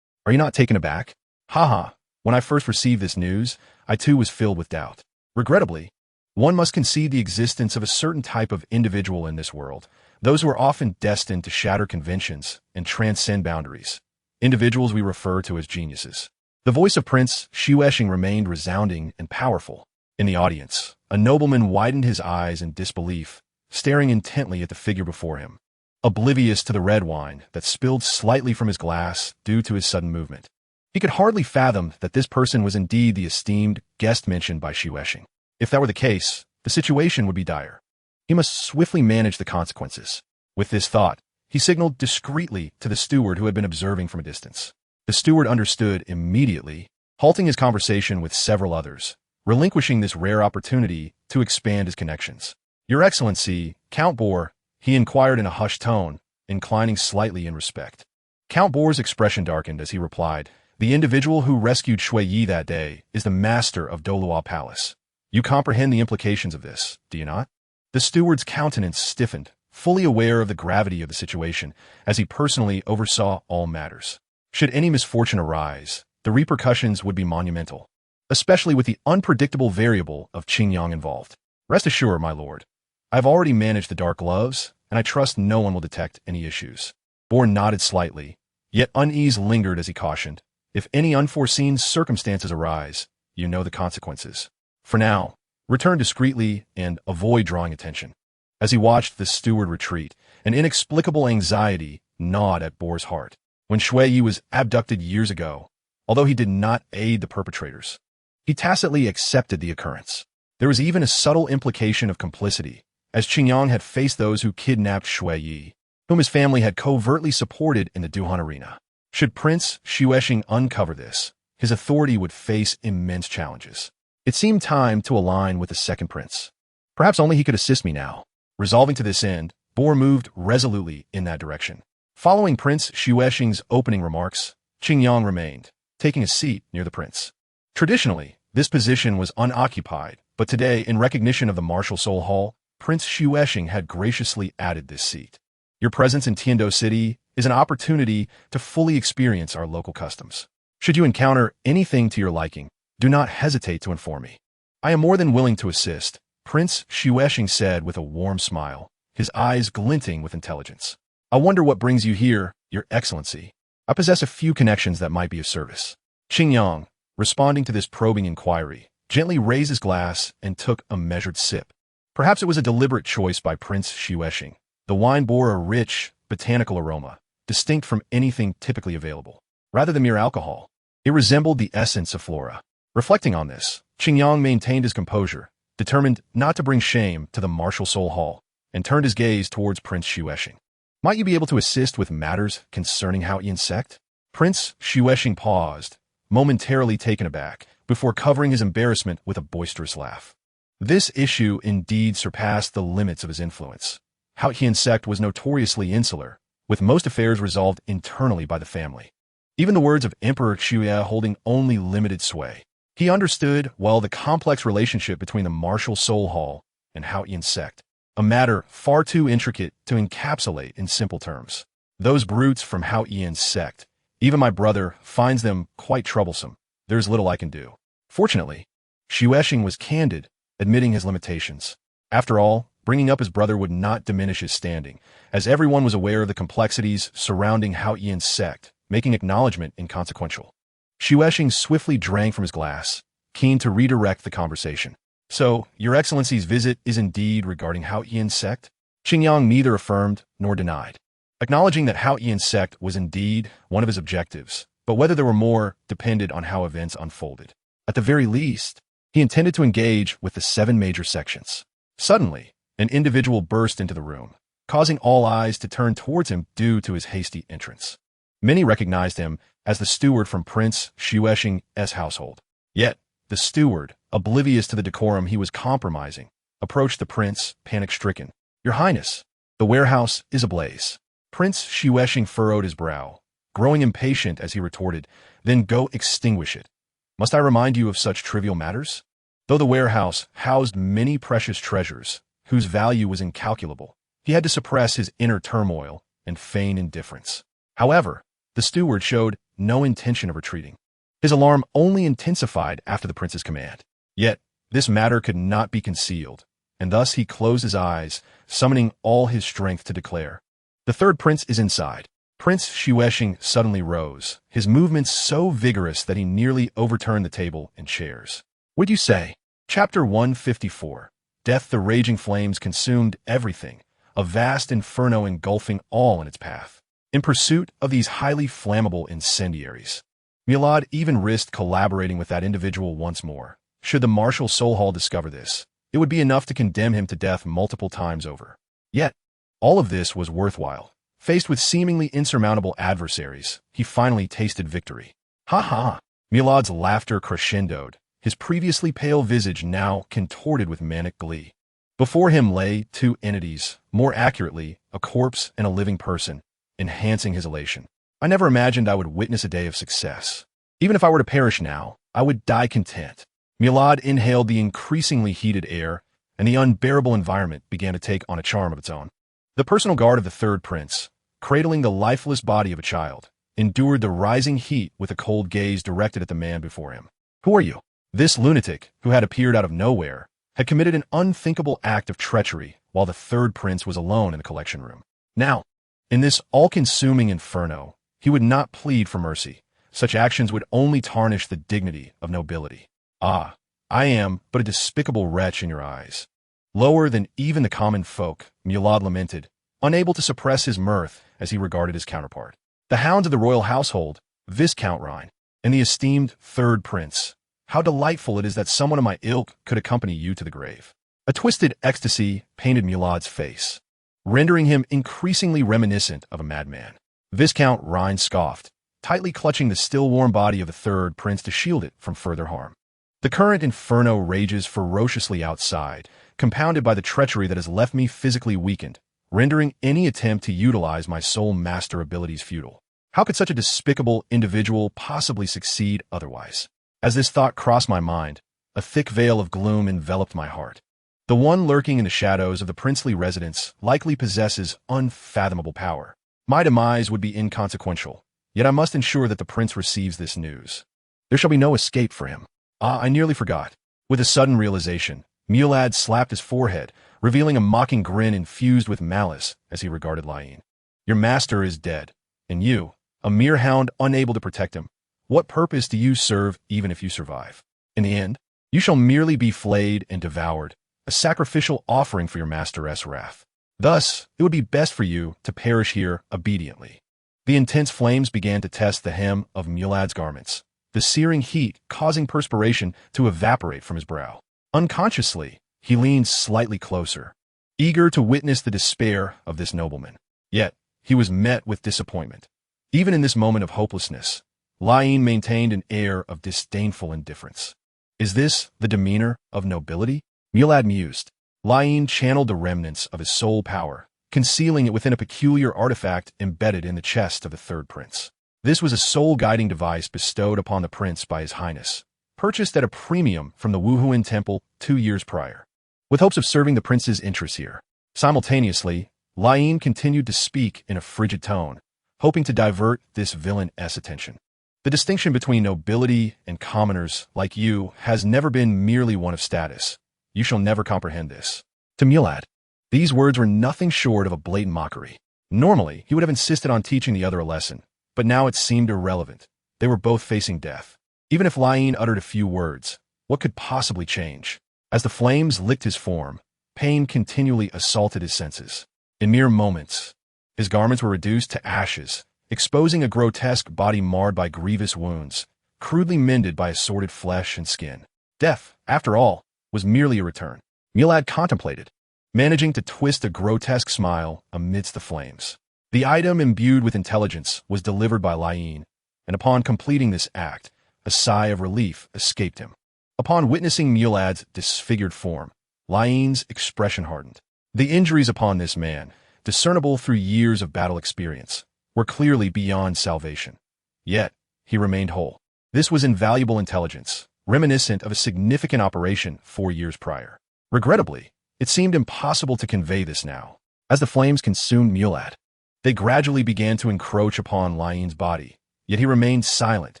are you not taken aback? Haha, when I first received this news, I too was filled with doubt. Regrettably, one must concede the existence of a certain type of individual in this world, those who are often destined to shatter conventions and transcend boundaries. Individuals we refer to as geniuses. The voice of Prince Shui Xing remained resounding and powerful. In the audience, a nobleman widened his eyes in disbelief, staring intently at the figure before him, oblivious to the red wine that spilled slightly from his glass due to his sudden movement. He could hardly fathom that this person was indeed the esteemed guest mentioned by Shui Xing. If that were the case, the situation would be dire. He must swiftly manage the consequences. With this thought, he signaled discreetly to the steward who had been observing from a distance. The steward understood immediately, halting his conversation with several others, relinquishing this rare opportunity to expand his connections. "Your Excellency, Count Bohr," he inquired in a hushed tone, inclining slightly in respect. Count Bohr's expression darkened as he replied, "The individual who rescued Shui Yi that day is the master of Dolua Palace. You comprehend the implications of this, do you not?" The steward's countenance stiffened, fully aware of the gravity of the situation, as he personally oversaw all matters. Should any misfortune arise, the repercussions would be monumental, especially with the unpredictable variable of Qingyang involved. "Rest assured, my lord, I have already managed the dark gloves, and I trust no one will detect any issues." Bohr nodded slightly, yet unease lingered as he cautioned, "If any unforeseen circumstances arise, you know the consequences. For now, return discreetly and avoid drawing attention." As he watched the steward retreat, an inexplicable anxiety gnawed at Bohr's heart. When Shui Yi was abducted years ago, although he did not aid the perpetrators, he tacitly accepted the occurrence. There was even a subtle implication of complicity, as Qingyang had faced those who kidnapped Shui Yi, whom his family had covertly supported in the Duhan arena. Should Prince Xuexing uncover this, his authority would face immense challenges. It seemed time to align with the second prince. Perhaps only he could assist me now. Resolving to this end, Bohr moved resolutely in that direction. Following Prince Xuexing's opening remarks, Qingyang remained, taking a seat near the prince. Traditionally, this position was unoccupied, but today, in recognition of the martial soul hall, Prince Xuexing had graciously added this seat. "Your presence in Tiando City is an opportunity to fully experience our local customs. Should you encounter anything to your liking, do not hesitate to inform me. I am more than willing to assist," Prince Xuexing said with a warm smile, his eyes glinting with intelligence. "I wonder what brings you here, Your Excellency. I possess a few connections that might be of service." Qingyang, responding to this probing inquiry, gently raised his glass and took a measured sip. Perhaps it was a deliberate choice by Prince Xuexing. The wine bore a rich, botanical aroma, distinct from anything typically available. Rather than mere alcohol, it resembled the essence of flora. Reflecting on this, Qingyang maintained his composure, determined not to bring shame to the martial soul hall, and turned his gaze towards Prince Xuexing. "Might you be able to assist with matters concerning Hao Yian sect?" Prince Xuexing paused, momentarily taken aback, before covering his embarrassment with a boisterous laugh. This issue indeed surpassed the limits of his influence. Hao Yian sect was notoriously insular, with most affairs resolved internally by the family. Even the words of Emperor Xuya holding only limited sway. He understood well the complex relationship between the martial soul hall and Hao Yian sect, a matter far too intricate to encapsulate in simple terms. "Those brutes from Hao Yian sect, even my brother finds them quite troublesome. There's little I can do." Fortunately, Xuexing was candid, admitting his limitations. After all, bringing up his brother would not diminish his standing, as everyone was aware of the complexities surrounding Hao Yian sect, making acknowledgement inconsequential. Xuexing swiftly drank from his glass, keen to redirect the conversation. "So, Your Excellency's visit is indeed regarding Hao Yian sect?" Qingyang neither affirmed nor denied, acknowledging that Hao Yian sect was indeed one of his objectives, but whether there were more depended on how events unfolded. At the very least, he intended to engage with the 7 major sections. Suddenly, an individual burst into the room, causing all eyes to turn towards him due to his hasty entrance. Many recognized him as the steward from Prince Xuexing's household. Yet, the steward, oblivious to the decorum he was compromising, approached the prince, panic-stricken. "Your Highness, the warehouse is ablaze." Prince Xuexing furrowed his brow, growing impatient as he retorted, "Then go extinguish it. Must I remind you of such trivial matters?" Though the warehouse housed many precious treasures, whose value was incalculable, he had to suppress his inner turmoil and feign indifference. However, the steward showed no intention of retreating. His alarm only intensified after the prince's command. Yet, this matter could not be concealed, and thus he closed his eyes, summoning all his strength to declare, "The third prince is inside." Prince Xuexing suddenly rose, his movements so vigorous that he nearly overturned the table and chairs. "What'd you say?" Chapter 154. Death. The raging flames consumed everything, a vast inferno engulfing all in its path. In pursuit of these highly flammable incendiaries, Milad even risked collaborating with that individual once more. Should the martial soul hall discover this, It would be enough to condemn him to death multiple times over. Yet, all of this was worthwhile. Faced with seemingly insurmountable adversaries, he finally tasted victory. Ha ha! Mulad's laughter crescendoed, his previously pale visage now contorted with manic glee. Before him lay two entities, more accurately, a corpse and a living person, enhancing his elation. I never imagined I would witness a day of success. Even if I were to perish now, I would die content. Mulad inhaled the increasingly heated air, and the unbearable environment began to take on a charm of its own. The personal guard of the third prince, cradling the lifeless body of a child, endured the rising heat with a cold gaze directed at the man before him. Who are you? This lunatic, who had appeared out of nowhere, had committed an unthinkable act of treachery while the third prince was alone in the collection room. Now, in this all-consuming inferno, he would not plead for mercy. Such actions would only tarnish the dignity of nobility. Ah, I am but a despicable wretch in your eyes. Lower than even the common folk, Mulad lamented, unable to suppress his mirth as he regarded his counterpart. The hounds of the royal household, Viscount Rhine, and the esteemed third prince. How delightful it is that someone of my ilk could accompany you to the grave. A twisted ecstasy painted Mulad's face, rendering him increasingly reminiscent of a madman. Viscount Rhine scoffed, tightly clutching the still-warm body of the third prince to shield it from further harm. The current inferno rages ferociously outside, compounded by the treachery that has left me physically weakened, rendering any attempt to utilize my soul master abilities futile. How could such a despicable individual possibly succeed otherwise? As this thought crossed my mind, a thick veil of gloom enveloped my heart. The one lurking in the shadows of the princely residence likely possesses unfathomable power. My demise would be inconsequential, yet I must ensure that the prince receives this news. There shall be no escape for him. Ah, I nearly forgot. With a sudden realization, Mulad slapped his forehead, revealing a mocking grin infused with malice as he regarded Lain. Your master is dead, and you, a mere hound unable to protect him, what purpose do you serve even if you survive? In the end, you shall merely be flayed and devoured, a sacrificial offering for your master's wrath. Thus, it would be best for you to perish here obediently. The intense flames began to test the hem of Mulad's garments, the searing heat causing perspiration to evaporate from his brow. Unconsciously, he leaned slightly closer, eager to witness the despair of this nobleman. Yet, he was met with disappointment. Even in this moment of hopelessness, Lain maintained an air of disdainful indifference. Is this the demeanor of nobility? Mulad mused. Lain channeled the remnants of his soul power, concealing it within a peculiar artifact embedded in the chest of the third prince. This was a soul-guiding device bestowed upon the prince by his highness, purchased at a premium from the Wuhuan temple 2 years prior, with hopes of serving the prince's interests here. Simultaneously, Lain continued to speak in a frigid tone, hoping to divert this villain's attention. The distinction between nobility and commoners like you has never been merely one of status. You shall never comprehend this. To Mulad, these words were nothing short of a blatant mockery. Normally, he would have insisted on teaching the other a lesson, but now it seemed irrelevant. They were both facing death. Even if Lain uttered a few words, what could possibly change? As the flames licked his form, pain continually assaulted his senses. In mere moments, his garments were reduced to ashes, exposing a grotesque body marred by grievous wounds, crudely mended by assorted flesh and skin. Death, after all, was merely a return. Mulad contemplated, managing to twist a grotesque smile amidst the flames. The item imbued with intelligence was delivered by Lain, and upon completing this act, a sigh of relief escaped him. Upon witnessing Mulad's disfigured form, Lain's expression hardened. The injuries upon this man, discernible through years of battle experience, were clearly beyond salvation. Yet, he remained whole. This was invaluable intelligence, reminiscent of a significant operation 4 years prior. Regrettably, it seemed impossible to convey this now. As the flames consumed Mulad, they gradually began to encroach upon Lain's body, yet he remained silent,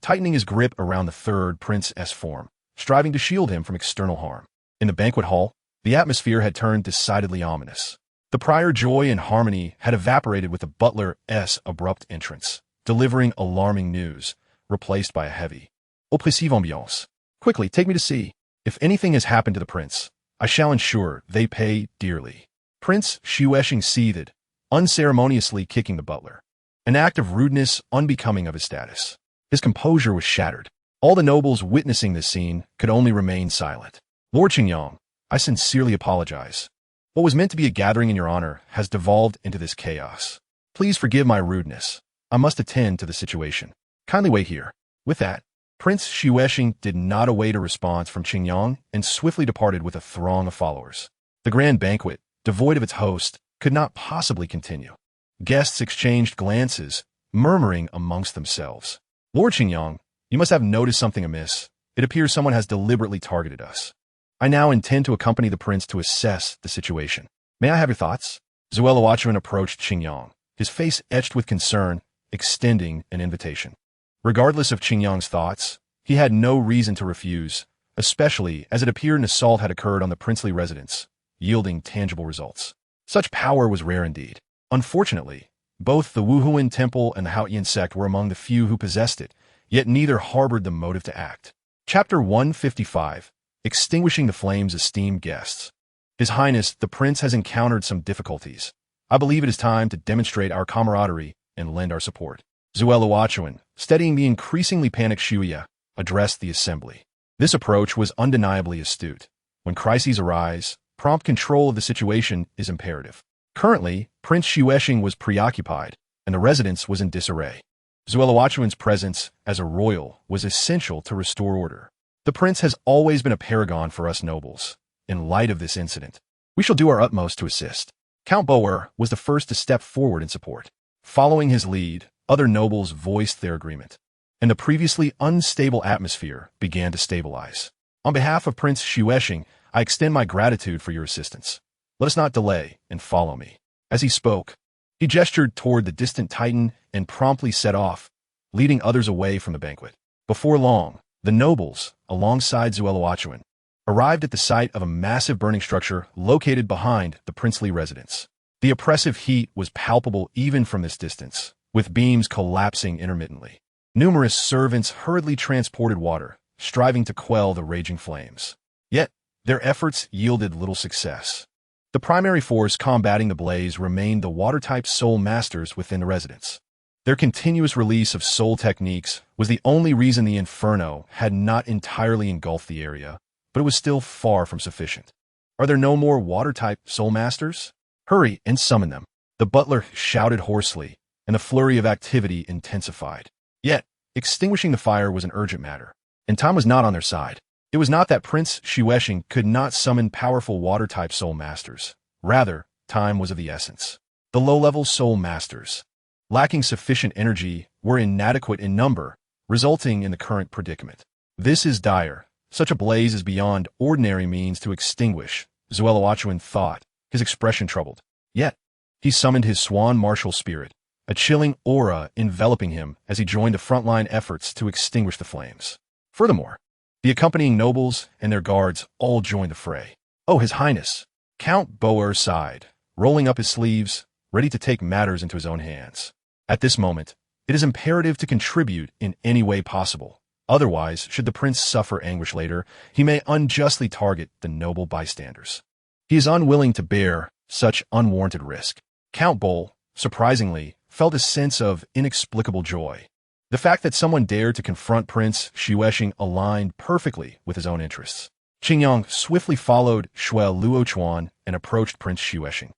tightening his grip around the third prince's form, striving to shield him from external harm. In the banquet hall, the atmosphere had turned decidedly ominous. The prior joy and harmony had evaporated with the butler's abrupt entrance, delivering alarming news, replaced by a heavy, oppressive ambiance. Quickly, take me to see. If anything has happened to the prince, I shall ensure they pay dearly. Prince Shueshing seethed, unceremoniously kicking the butler, an act of rudeness unbecoming of his status. His composure was shattered. All the nobles witnessing this scene could only remain silent. Lord Qingyang, I sincerely apologize. What was meant to be a gathering in your honor has devolved into this chaos. Please forgive my rudeness. I must attend to the situation. Kindly wait here." With that, Prince Xuexing did not await a response from Qingyang and swiftly departed with a throng of followers. The grand banquet, devoid of its host, could not possibly continue. Guests exchanged glances, murmuring amongst themselves. "Lord Qingyang, you must have noticed something amiss. It appears someone has deliberately targeted us. I now intend to accompany the prince to assess the situation. May I have your thoughts?" SoloedEvil approached Qingyang, his face etched with concern, extending an invitation. Regardless of Qingyang's thoughts, he had no reason to refuse, especially as it appeared an assault had occurred on the princely residence, yielding tangible results. Such power was rare indeed. Unfortunately, both the Wuhuan Temple and the Haotian sect were among the few who possessed it, yet neither harbored the motive to act. Chapter 155. Extinguishing the Flames. Esteemed guests. His Highness, the Prince has encountered some difficulties. I believe it is time to demonstrate our camaraderie and lend our support. SoloedEvil, steadying the increasingly panicked Shuya, addressed the assembly. This approach was undeniably astute. When crises arise, prompt control of the situation is imperative. Currently, Prince Xuexing was preoccupied, and the residence was in disarray. SoloedEvil's presence as a royal was essential to restore order. The prince has always been a paragon for us nobles. In light of this incident, we shall do our utmost to assist. Count Boer was the first to step forward in support. Following his lead, other nobles voiced their agreement, and the previously unstable atmosphere began to stabilize. On behalf of Prince Xuexing, I extend my gratitude for your assistance. Let us not delay and follow me. As he spoke, he gestured toward the distant Titan and promptly set off, leading others away from the banquet. Before long, the nobles, alongside SoloedEvil, arrived at the site of a massive burning structure located behind the princely residence. The oppressive heat was palpable even from this distance, with beams collapsing intermittently. Numerous servants hurriedly transported water, striving to quell the raging flames. Yet, their efforts yielded little success. The primary force combating the blaze remained the water-type soul masters within the residence. Their continuous release of soul techniques was the only reason the inferno had not entirely engulfed the area, but it was still far from sufficient. "Are there no more water-type soul masters? Hurry and summon them," the butler shouted hoarsely, and the flurry of activity intensified. Yet, extinguishing the fire was an urgent matter, and time was not on their side. It was not that Prince Xuexing could not summon powerful water-type soul masters. Rather, time was of the essence. The low-level soul masters, lacking sufficient energy, were inadequate in number, resulting in the current predicament. "This is dire. Such a blaze is beyond ordinary means to extinguish," SoloedEvil thought, his expression troubled. Yet, he summoned his swan martial spirit, a chilling aura enveloping him as he joined the frontline efforts to extinguish the flames. Furthermore, the accompanying nobles and their guards all joined the fray. "Oh, His Highness!" Count Boer sighed, rolling up his sleeves, ready to take matters into his own hands. At this moment, it is imperative to contribute in any way possible. Otherwise, should the prince suffer anguish later, he may unjustly target the noble bystanders. He is unwilling to bear such unwarranted risk. Count Boel, surprisingly, felt a sense of inexplicable joy. The fact that someone dared to confront Prince Xuexing aligned perfectly with his own interests. Qingyang swiftly followed Shuai Luochuan and approached Prince Xuexing,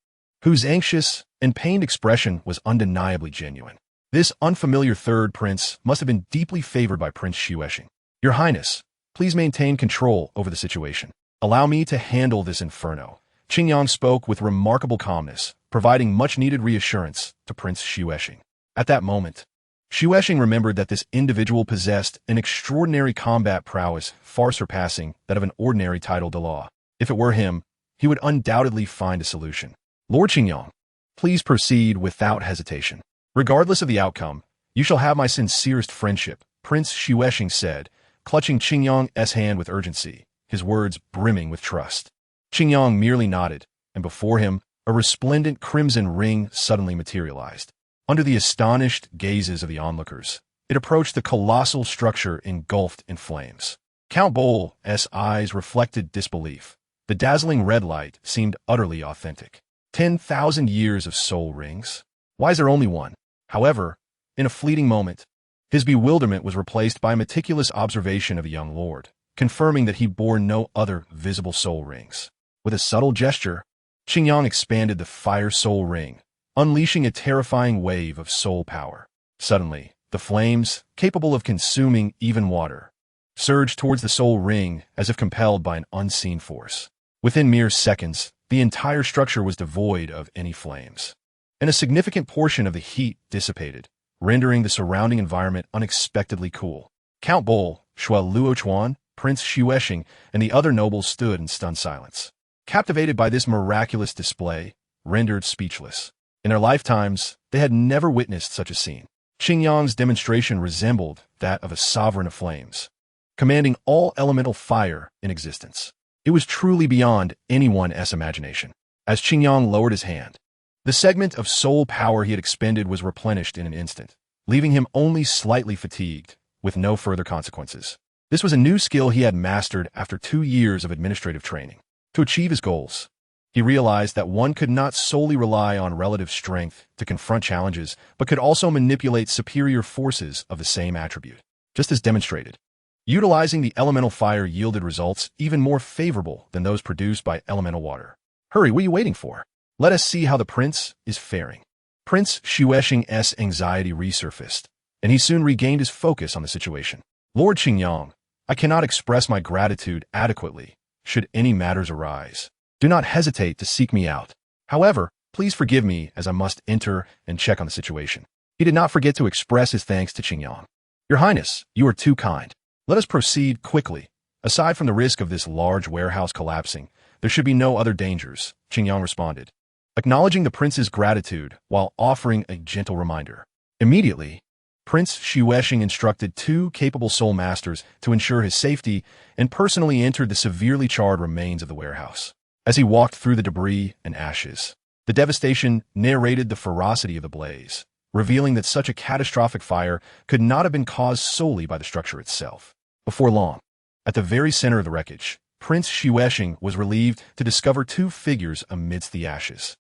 whose anxious and pained expression was undeniably genuine. This unfamiliar third prince must have been deeply favored by Prince Xuexing. "Your Highness, please maintain control over the situation. Allow me to handle this inferno." Qingyang spoke with remarkable calmness, providing much-needed reassurance to Prince Xuexing. At that moment, Xuexing remembered that this individual possessed an extraordinary combat prowess far surpassing that of an ordinary title de law. If it were him, he would undoubtedly find a solution. "Lord Qingyang, please proceed without hesitation. Regardless of the outcome, you shall have my sincerest friendship," Prince Xuexing said, clutching Qingyang's hand with urgency, his words brimming with trust. Qingyang merely nodded, and before him, a resplendent crimson ring suddenly materialized. Under the astonished gazes of the onlookers, it approached the colossal structure engulfed in flames. Count Boel's eyes reflected disbelief. The dazzling red light seemed utterly authentic. 10,000 years of soul rings? Why is there only one? However, in a fleeting moment, his bewilderment was replaced by a meticulous observation of the young lord, confirming that he bore no other visible soul rings. With a subtle gesture, Qingyang expanded the Fire Soul Ring, unleashing a terrifying wave of soul power. Suddenly, the flames, capable of consuming even water, surged towards the soul ring as if compelled by an unseen force. Within mere seconds, the entire structure was devoid of any flames, and a significant portion of the heat dissipated, rendering the surrounding environment unexpectedly cool. Count Bol, Shui Luochuan, Prince Xuesheng, and the other nobles stood in stunned silence, captivated by this miraculous display, rendered speechless. In their lifetimes, they had never witnessed such a scene. Qingyang's demonstration resembled that of a sovereign of flames, commanding all elemental fire in existence. It was truly beyond anyone's imagination. As Qingyang lowered his hand, the segment of soul power he had expended was replenished in an instant, leaving him only slightly fatigued, with no further consequences. This was a new skill he had mastered after 2 years of administrative training. To achieve his goals, he realized that one could not solely rely on relative strength to confront challenges, but could also manipulate superior forces of the same attribute. Just as demonstrated, utilizing the elemental fire yielded results even more favorable than those produced by elemental water. Hurry, what are you waiting for? Let us see how the prince is faring. Prince Xuesheng's anxiety resurfaced, and he soon regained his focus on the situation. Lord Qingyang, I cannot express my gratitude adequately should any matters arise. Do not hesitate to seek me out. However, please forgive me as I must enter and check on the situation. He did not forget to express his thanks to Qingyang. Your Highness, you are too kind. Let us proceed quickly. Aside from the risk of this large warehouse collapsing, there should be no other dangers, Qingyang responded, acknowledging the prince's gratitude while offering a gentle reminder. Immediately, Prince Xuesheng instructed 2 capable soul masters to ensure his safety and personally entered the severely charred remains of the warehouse. As he walked through the debris and ashes, the devastation narrated the ferocity of the blaze, revealing that such a catastrophic fire could not have been caused solely by the structure itself. Before long, at the very center of the wreckage, Prince Xuesheng was relieved to discover 2 figures amidst the ashes.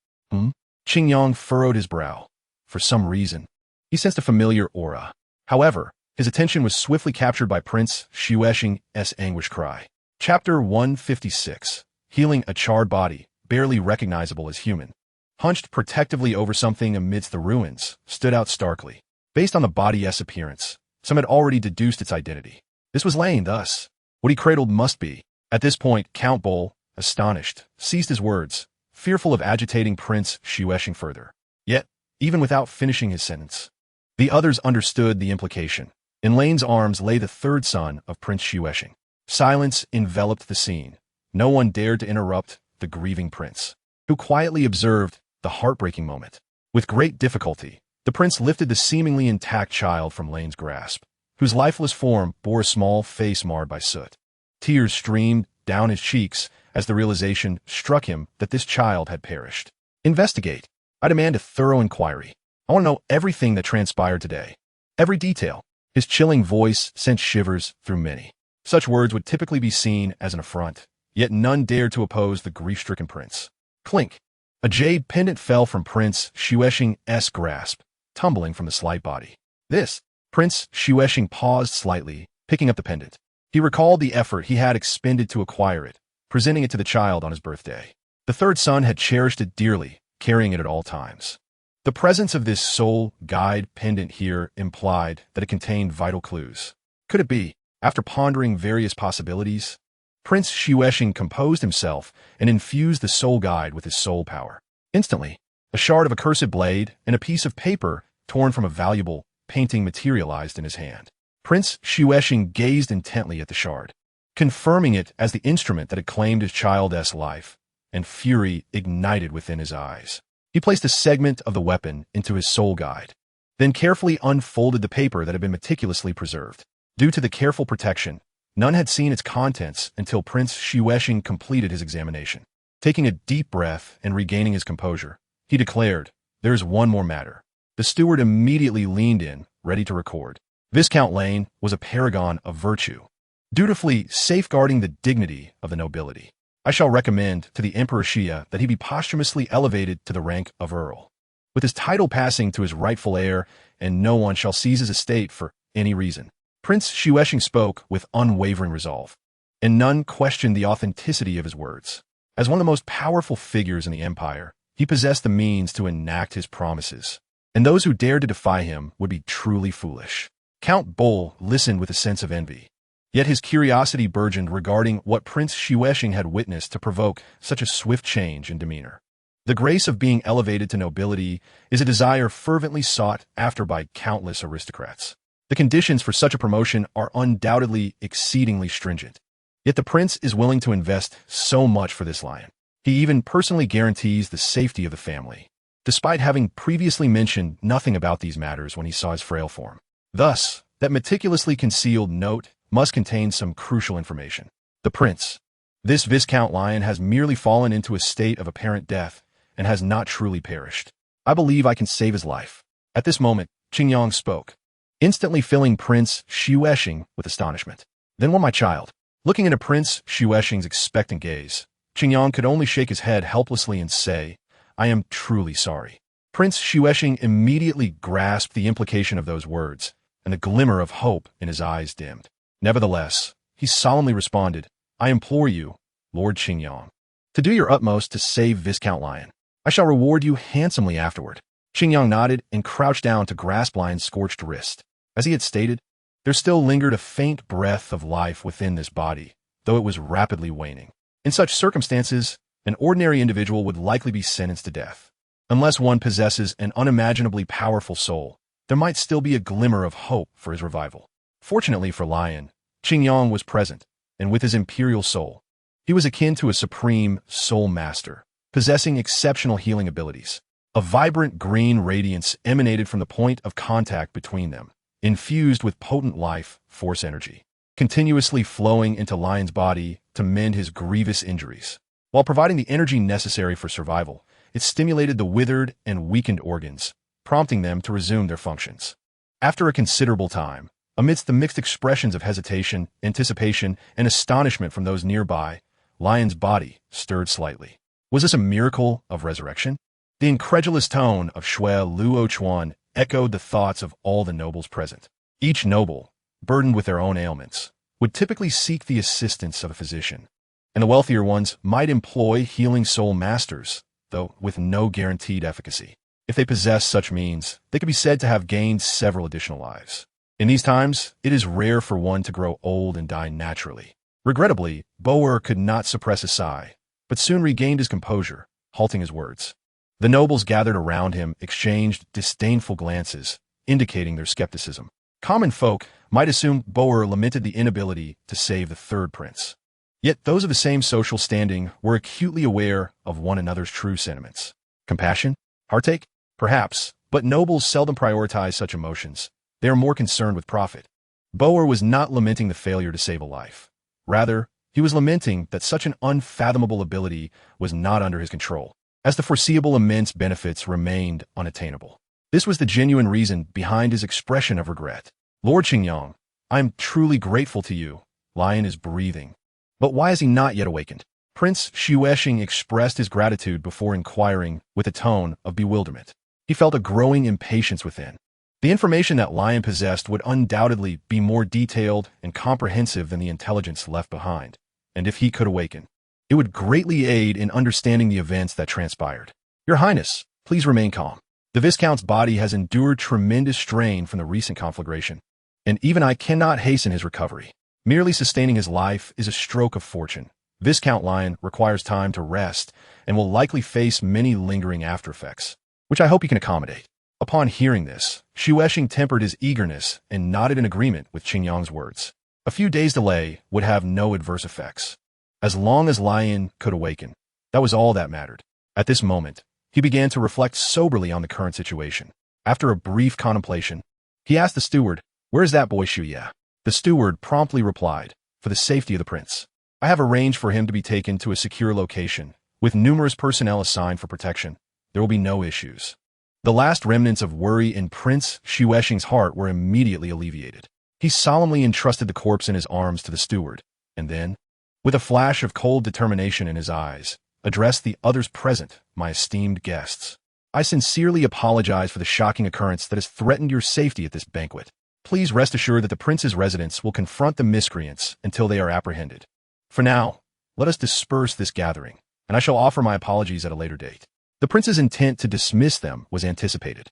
Qingyang furrowed his brow. For some reason, he sensed a familiar aura. However, his attention was swiftly captured by Prince Xuesheng's anguish cry. Chapter 156. Healing a charred body, barely recognizable as human, hunched protectively over something amidst the ruins, stood out starkly. Based on the body's appearance, some had already deduced its identity. This was Lane, thus. What he cradled must be. At this point, Count Bol, astonished, seized his words, fearful of agitating Prince Xuesheng further. Yet, even without finishing his sentence, the others understood the implication. In Lane's arms lay the 3rd son of Prince Xuesheng. Silence enveloped the scene. No one dared to interrupt the grieving prince, who quietly observed the heartbreaking moment. With great difficulty, the prince lifted the seemingly intact child from Lane's grasp, whose lifeless form bore a small face marred by soot. Tears streamed down his cheeks as the realization struck him that this child had perished. Investigate. I demand a thorough inquiry. I want to know everything that transpired today. Every detail. His chilling voice sent shivers through many. Such words would typically be seen as an affront, yet none dared to oppose the grief-stricken prince. Clink. A jade pendant fell from Prince Xuesheng's grasp, tumbling from the slight body. This, Prince Xuesheng paused slightly, picking up the pendant. He recalled the effort he had expended to acquire it, presenting it to the child on his birthday. The 3rd son had cherished it dearly, carrying it at all times. The presence of this soul guide pendant here implied that it contained vital clues. Could it be? After pondering various possibilities, Prince Xuesheng composed himself and infused the soul guide with his soul power. Instantly, a shard of accursed blade and a piece of paper torn from a valuable painting materialized in his hand. Prince Xuesheng gazed intently at the shard, confirming it as the instrument that had claimed his child's life, and fury ignited within his eyes. He placed a segment of the weapon into his soul guide, then carefully unfolded the paper that had been meticulously preserved. Due to the careful protection, none had seen its contents until Prince Xuesheng completed his examination. Taking a deep breath and regaining his composure, he declared, "There is one more matter." The steward immediately leaned in, ready to record. Viscount Lane was a paragon of virtue, dutifully safeguarding the dignity of the nobility. I shall recommend to the Emperor Xia that he be posthumously elevated to the rank of Earl, with his title passing to his rightful heir, and no one shall seize his estate for any reason. Prince Xuesheng spoke with unwavering resolve, and none questioned the authenticity of his words. As one of the most powerful figures in the empire, he possessed the means to enact his promises, and those who dared to defy him would be truly foolish. Count Bull listened with a sense of envy. Yet his curiosity burgeoned regarding what Prince Xuexing had witnessed to provoke such a swift change in demeanor. The grace of being elevated to nobility is a desire fervently sought after by countless aristocrats. The conditions for such a promotion are undoubtedly exceedingly stringent. Yet the prince is willing to invest so much for this lion. He even personally guarantees the safety of the family, despite having previously mentioned nothing about these matters when he saw his frail form. Thus, that meticulously concealed note must contain some crucial information. The prince. This Viscount Lion has merely fallen into a state of apparent death and has not truly perished. I believe I can save his life. At this moment, Qingyang spoke, instantly filling Prince Xuexing with astonishment. Then my child. Looking into Prince Xuexing's expectant gaze, Qingyang could only shake his head helplessly and say, I am truly sorry. Prince Xuexing immediately grasped the implication of those words, and the glimmer of hope in his eyes dimmed. Nevertheless, he solemnly responded, I implore you, Lord Qingyang, to do your utmost to save Viscount Lion. I shall reward you handsomely afterward. Qingyang nodded and crouched down to grasp Lion's scorched wrist. As he had stated, there still lingered a faint breath of life within this body, though it was rapidly waning. In such circumstances, an ordinary individual would likely be sentenced to death. Unless one possesses an unimaginably powerful soul, there might still be a glimmer of hope for his revival. Fortunately for Lion, Qingyang was present, and with his imperial soul, he was akin to a supreme soul master, possessing exceptional healing abilities. A vibrant green radiance emanated from the point of contact between them, infused with potent life force energy, continuously flowing into Lion's body to mend his grievous injuries. While providing the energy necessary for survival, it stimulated the withered and weakened organs, prompting them to resume their functions. After a considerable time, amidst the mixed expressions of hesitation, anticipation, and astonishment from those nearby, Lion's body stirred slightly. Was this a miracle of resurrection? The incredulous tone of Shui Luochuan echoed the thoughts of all the nobles present. Each noble, burdened with their own ailments, would typically seek the assistance of a physician, and the wealthier ones might employ healing soul masters, though with no guaranteed efficacy. If they possessed such means, they could be said to have gained several additional lives. In these times, it is rare for one to grow old and die naturally. Regrettably, Boer could not suppress a sigh, but soon regained his composure, halting his words. The nobles gathered around him exchanged disdainful glances, indicating their skepticism. Common folk might assume Boer lamented the inability to save the third prince. Yet those of the same social standing were acutely aware of one another's true sentiments. Compassion? Heartache? Perhaps, but nobles seldom prioritize such emotions. They are more concerned with profit. Boer was not lamenting the failure to save a life. Rather, he was lamenting that such an unfathomable ability was not under his control, as the foreseeable immense benefits remained unattainable. This was the genuine reason behind his expression of regret. Lord Qingyang, I am truly grateful to you. Lion is breathing. But why is he not yet awakened? Prince Xuexing expressed his gratitude before inquiring with a tone of bewilderment. He felt a growing impatience within. The information that Lion possessed would undoubtedly be more detailed and comprehensive than the intelligence left behind, and if he could awaken, it would greatly aid in understanding the events that transpired. Your Highness, please remain calm. The Viscount's body has endured tremendous strain from the recent conflagration, and even I cannot hasten his recovery. Merely sustaining his life is a stroke of fortune. Viscount Lion requires time to rest and will likely face many lingering aftereffects, which I hope he can accommodate. Upon hearing this, Xuexing tempered his eagerness and nodded in agreement with Qingyang's words. A few days' delay would have no adverse effects. As long as Lion could awaken, that was all that mattered. At this moment, he began to reflect soberly on the current situation. After a brief contemplation, he asked the steward, "Where is that boy Shuya?" The steward promptly replied, "For the safety of the prince. I have arranged for him to be taken to a secure location, with numerous personnel assigned for protection. There will be no issues." The last remnants of worry in Prince Xuexing's heart were immediately alleviated. He solemnly entrusted the corpse in his arms to the steward, and then, with a flash of cold determination in his eyes, addressed the others present, "My esteemed guests. I sincerely apologize for the shocking occurrence that has threatened your safety at this banquet. Please rest assured that the prince's residents will confront the miscreants until they are apprehended. For now, let us disperse this gathering. and I shall offer my apologies at a later date. The prince's intent to dismiss them was anticipated.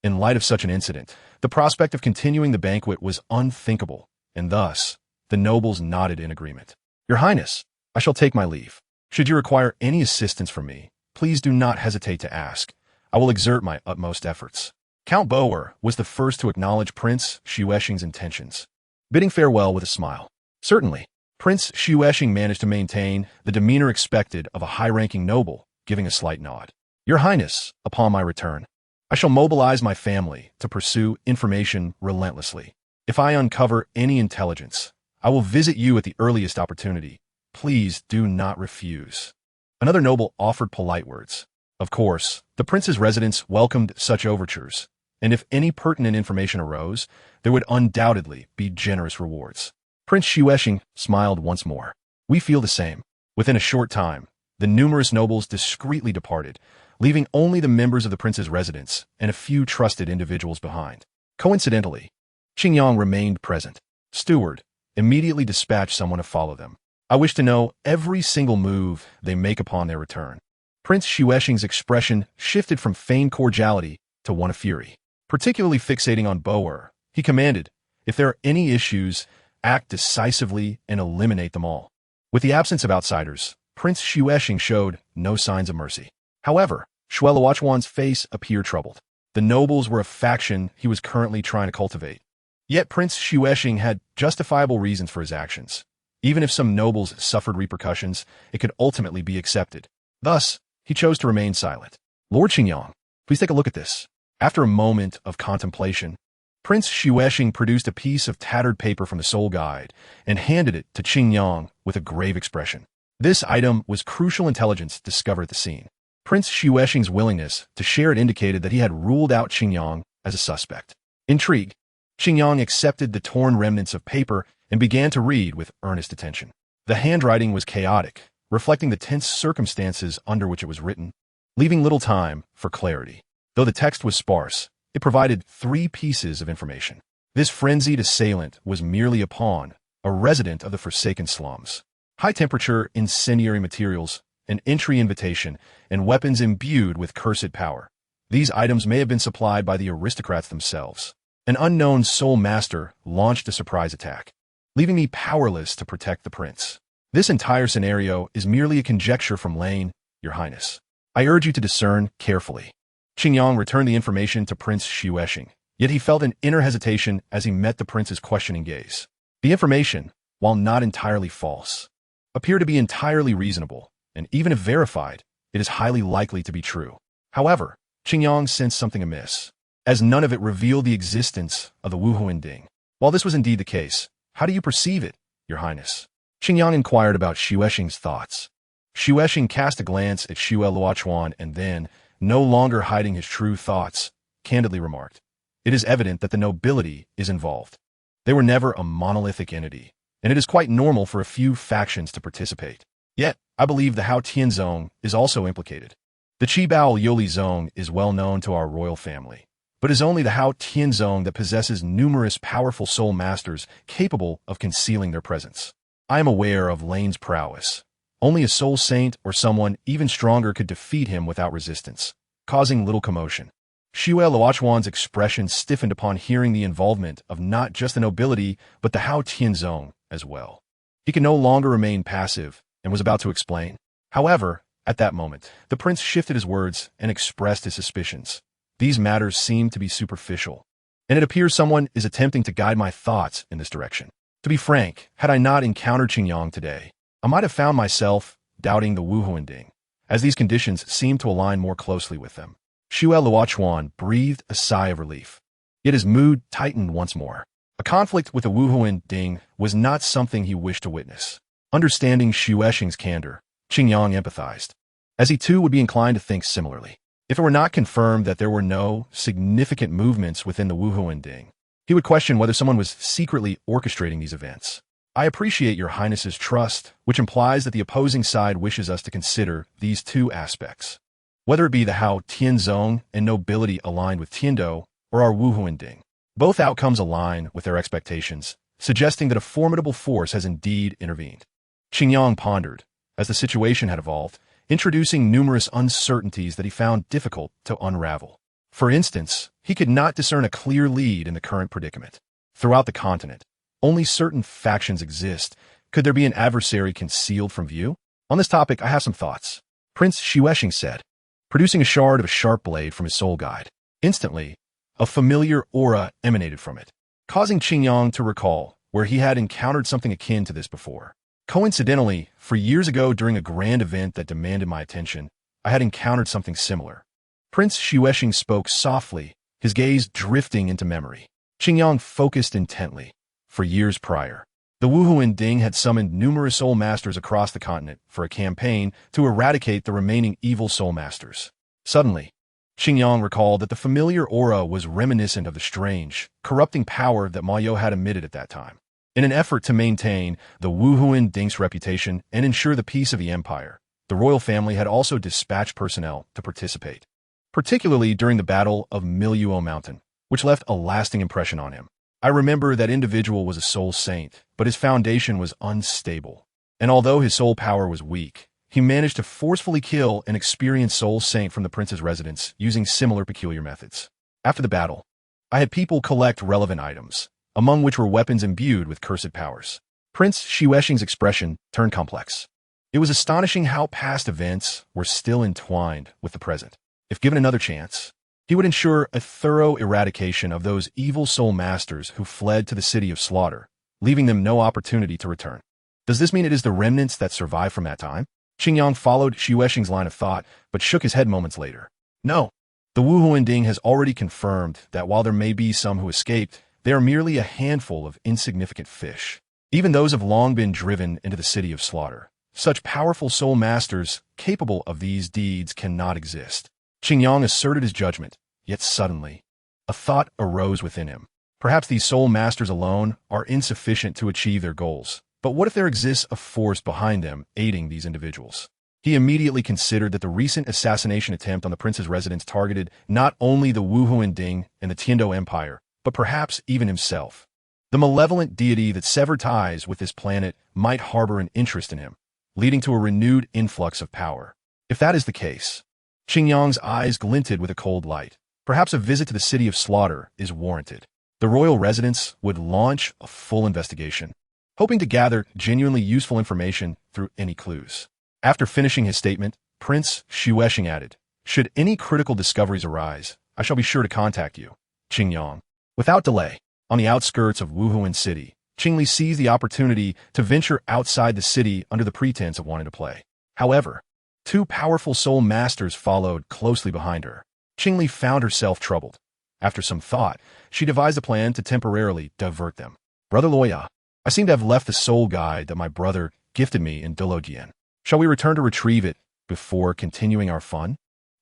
In light of such an incident, the prospect of continuing the banquet was unthinkable, and thus, the nobles nodded in agreement. Your Highness, I shall take my leave. Should you require any assistance from me, please do not hesitate to ask. I will exert my utmost efforts. Count Boer was the first to acknowledge Prince Xuexing's intentions, bidding farewell with a smile. Certainly, Prince Xuexing managed to maintain the demeanor expected of a high-ranking noble, giving a slight nod. Your Highness, upon my return, I shall mobilize my family to pursue information relentlessly. If I uncover any intelligence, I will visit you at the earliest opportunity. Please do not refuse. Another noble offered polite words. Of course, the prince's residence welcomed such overtures, and if any pertinent information arose, there would undoubtedly be generous rewards. Prince Xuexing smiled once more. We feel the same. Within a short time, the numerous nobles discreetly departed, leaving only the members of the prince's residence and a few trusted individuals behind. Coincidentally, Qingyang remained present. Steward, immediately dispatch someone to follow them. I wish to know every single move they make upon their return. Prince Xuexing's expression shifted from feigned cordiality to one of fury. Particularly fixating on Boer, he commanded, if there are any issues, act decisively and eliminate them all. With the absence of outsiders, Prince Xuexing showed no signs of mercy. However, SoloedEvil's face appeared troubled. The nobles were a faction he was currently trying to cultivate. Yet Prince Xuexing had justifiable reasons for his actions. Even if some nobles suffered repercussions, it could ultimately be accepted. Thus, he chose to remain silent. Lord Qingyang, please take a look at this. After a moment of contemplation, Prince Xuexing produced a piece of tattered paper from the Soul Guide and handed it to Qingyang with a grave expression. This item was crucial intelligence discovered at the scene. Prince Xuexing's willingness to share it indicated that he had ruled out Qingyang as a suspect. Intrigued, Qingyang accepted the torn remnants of paper and began to read with earnest attention. The handwriting was chaotic, reflecting the tense circumstances under which it was written, leaving little time for clarity. Though the text was sparse, it provided 3 pieces of information. This frenzied assailant was merely a pawn, a resident of the Forsaken slums. High-temperature incendiary materials, an entry invitation, and weapons imbued with cursed power. These items may have been supplied by the aristocrats themselves. An unknown soul master launched a surprise attack, leaving me powerless to protect the prince. This entire scenario is merely a conjecture from Lane, Your Highness. I urge you to discern carefully. Qingyang returned the information to Prince Xuexing, yet he felt an inner hesitation as he met the prince's questioning gaze. The information, while not entirely false, appeared to be entirely reasonable, and even if verified, it is highly likely to be true. However, Qingyang sensed something amiss, as none of it revealed the existence of the Wuhuan Ding. While this was indeed the case, how do you perceive it, Your Highness? Qingyang inquired about Xuexing's thoughts. Xuexing cast a glance at SoloedEvil and then, no longer hiding his true thoughts, candidly remarked, it is evident that the nobility is involved. They were never a monolithic entity, and it is quite normal for a few factions to participate. Yet, I believe the Hao Tian Zone is also implicated. The Qibao Yoli Zone is well known to our royal family, but is only the Hao Tian Zone that possesses numerous powerful soul masters capable of concealing their presence. I am aware of Lane's prowess. Only a soul saint or someone even stronger could defeat him without resistance, causing little commotion. SoloedEvil's expression stiffened upon hearing the involvement of not just the nobility, but the Hao Tian Zone as well. He could no longer remain passive and was about to explain. However, at that moment, the prince shifted his words and expressed his suspicions. These matters seem to be superficial, and it appears someone is attempting to guide my thoughts in this direction. To be frank, had I not encountered Qingyang today, I might have found myself doubting the Wuhuan Ding, as these conditions seemed to align more closely with them. SoloedEvil breathed a sigh of relief, yet his mood tightened once more. A conflict with the Wuhuan Ding was not something he wished to witness. Understanding Xuexing's candor, Qingyang empathized, as he too would be inclined to think similarly. If it were not confirmed that there were no significant movements within the Wuhuan Ding, he would question whether someone was secretly orchestrating these events. I appreciate Your Highness's trust, which implies that the opposing side wishes us to consider these 2 aspects. Whether it be the Hao Tian Zone and nobility aligned with Tiando, or our Wuhuan Ding. Both outcomes align with their expectations, suggesting that a formidable force has indeed intervened. Qingyang pondered. As the situation had evolved, introducing numerous uncertainties that he found difficult to unravel. For instance, he could not discern a clear lead in the current predicament. Throughout the continent, only certain factions exist. Could there be an adversary concealed from view? On this topic, I have some thoughts. Prince Xuexing said, producing a shard of a sharp blade from his soul guide. Instantly, a familiar aura emanated from it, causing Qingyang to recall where he had encountered something akin to this before. Coincidentally, for years ago during a grand event that demanded my attention, I had encountered something similar. Prince Xuexing spoke softly, his gaze drifting into memory. Qingyang focused intently. For years prior, the Wuhuan Ding had summoned numerous soul masters across the continent for a campaign to eradicate the remaining evil soul masters. Suddenly, Qingyang recalled that the familiar aura was reminiscent of the strange, corrupting power that Ma You had emitted at that time. In an effort to maintain the Wuhuan Ding's reputation and ensure the peace of the empire, the royal family had also dispatched personnel to participate, particularly during the Battle of Miluo Mountain, which left a lasting impression on him. I remember that individual was a soul saint, but his foundation was unstable. And although his soul power was weak, he managed to forcefully kill an experienced soul saint from the prince's residence using similar peculiar methods. After the battle, I had people collect relevant items, among which were weapons imbued with cursed powers. Prince Xuexing's expression turned complex. It was astonishing how past events were still entwined with the present. If given another chance, he would ensure a thorough eradication of those evil soul masters who fled to the city of slaughter, leaving them no opportunity to return. Does this mean it is the remnants that survive from that time? Qingyang followed Xuexing's line of thought, but shook his head moments later. No. The Wuhuan Ding has already confirmed that while there may be some who escaped, they are merely a handful of insignificant fish. Even those have long been driven into the city of slaughter. Such powerful soul masters capable of these deeds cannot exist. Qingyang asserted his judgment, yet suddenly, a thought arose within him. Perhaps these soul masters alone are insufficient to achieve their goals. But what if there exists a force behind them aiding these individuals? He immediately considered that the recent assassination attempt on the prince's residence targeted not only the Wuhuan Ding and the Tiando Empire, but perhaps even himself. The malevolent deity that severed ties with this planet might harbor an interest in him, leading to a renewed influx of power. If that is the case, Qingyang's eyes glinted with a cold light. Perhaps a visit to the city of slaughter is warranted. The royal residence would launch a full investigation, hoping to gather genuinely useful information through any clues. After finishing his statement, Prince Xuexing added, "Should any critical discoveries arise, I shall be sure to contact you, Qingyang." Without delay, on the outskirts of Wuhuan City, Qingli seized the opportunity to venture outside the city under the pretense of wanting to play. However, two powerful soul masters followed closely behind her. Qingli found herself troubled. After some thought, she devised a plan to temporarily divert them. "Brother Loya, I seem to have left the soul guide that my brother gifted me in Delodian. Shall we return to retrieve it before continuing our fun?"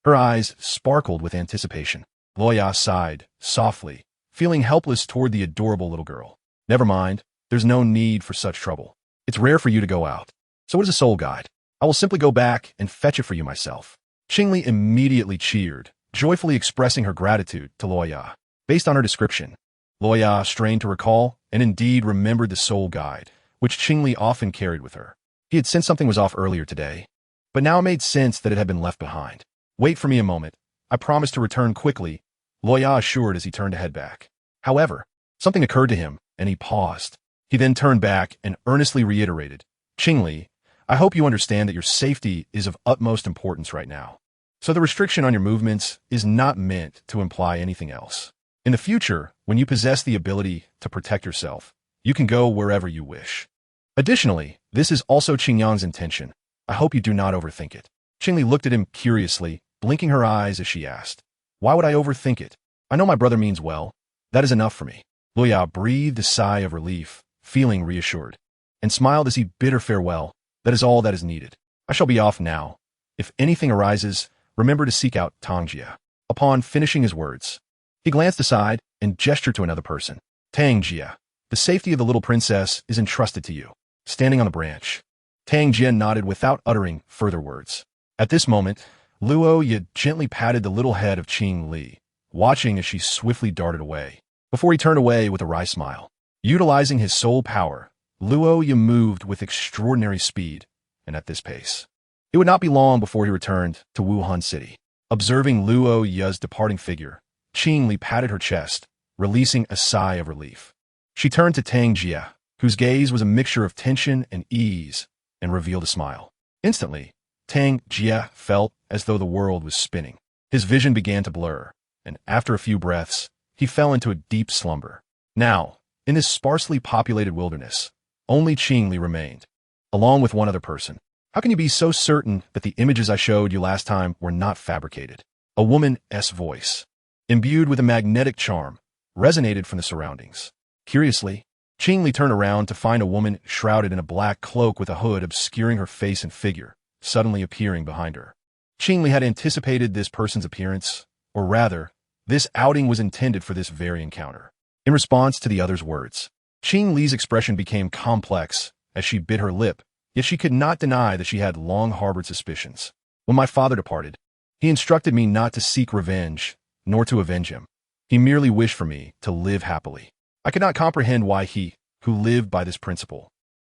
Her eyes sparkled with anticipation. Loya sighed softly, feeling helpless toward the adorable little girl. "Never mind, there's no need for such trouble. It's rare for you to go out. So what is a soul guide? I will simply go back and fetch it for you myself." Qingli immediately cheered, joyfully expressing her gratitude to Loya. Based on her description, Loya strained to recall and indeed remembered the soul guide, which Qingli often carried with her. He had sensed something was off earlier today, but now it made sense that it had been left behind. "Wait for me a moment. I promise to return quickly," Loya assured as he turned to head back. However, something occurred to him, and he paused. He then turned back and earnestly reiterated, "Qingli, I hope you understand that your safety is of utmost importance right now. So the restriction on your movements is not meant to imply anything else. In the future, when you possess the ability to protect yourself, you can go wherever you wish. Additionally, this is also Qingyang's intention. I hope you do not overthink it." Qingli looked at him curiously, blinking her eyes as she asked, "Why would I overthink it? I know my brother means well. That is enough for me." Loya breathed a sigh of relief, feeling reassured, and smiled as he bid her farewell. "That is all that is needed. I shall be off now. If anything arises, remember to seek out Tangjia." Upon finishing his words, he glanced aside and gestured to another person. "Tangjia, the safety of the little princess is entrusted to you." Standing on the branch, Tangjia nodded without uttering further words. At this moment, Luo Yi gently patted the little head of Qing Li, watching as she swiftly darted away, before he turned away with a wry smile. Utilizing his soul power, Luo Yi moved with extraordinary speed, and at this pace, It would not be long before he returned to Wuhan City. Observing Luo Ye's departing figure, Qing Li patted her chest, releasing a sigh of relief. She turned to Tang Jie, whose gaze was a mixture of tension and ease, and revealed a smile. Instantly, Tang Jie felt as though the world was spinning. His vision began to blur, and after a few breaths, he fell into a deep slumber. Now, in this sparsely populated wilderness, only Qing Li remained, along with one other person. How can you be so certain that the images I showed you last time were not fabricated? A woman's voice, imbued with a magnetic charm, resonated from the surroundings. Curiously, Qing Li turned around to find a woman shrouded in a black cloak with a hood obscuring her face and figure, suddenly appearing behind her. Qing Li had anticipated this person's appearance, or rather, this outing was intended for this very encounter. In response to the other's words, Qing Li's expression became complex as she bit her lip, yet she could not deny that she had long harbored suspicions. When my father departed, he instructed me not to seek revenge, nor to avenge him. He merely wished for me to live happily. I could not comprehend why he, who lived by this principle,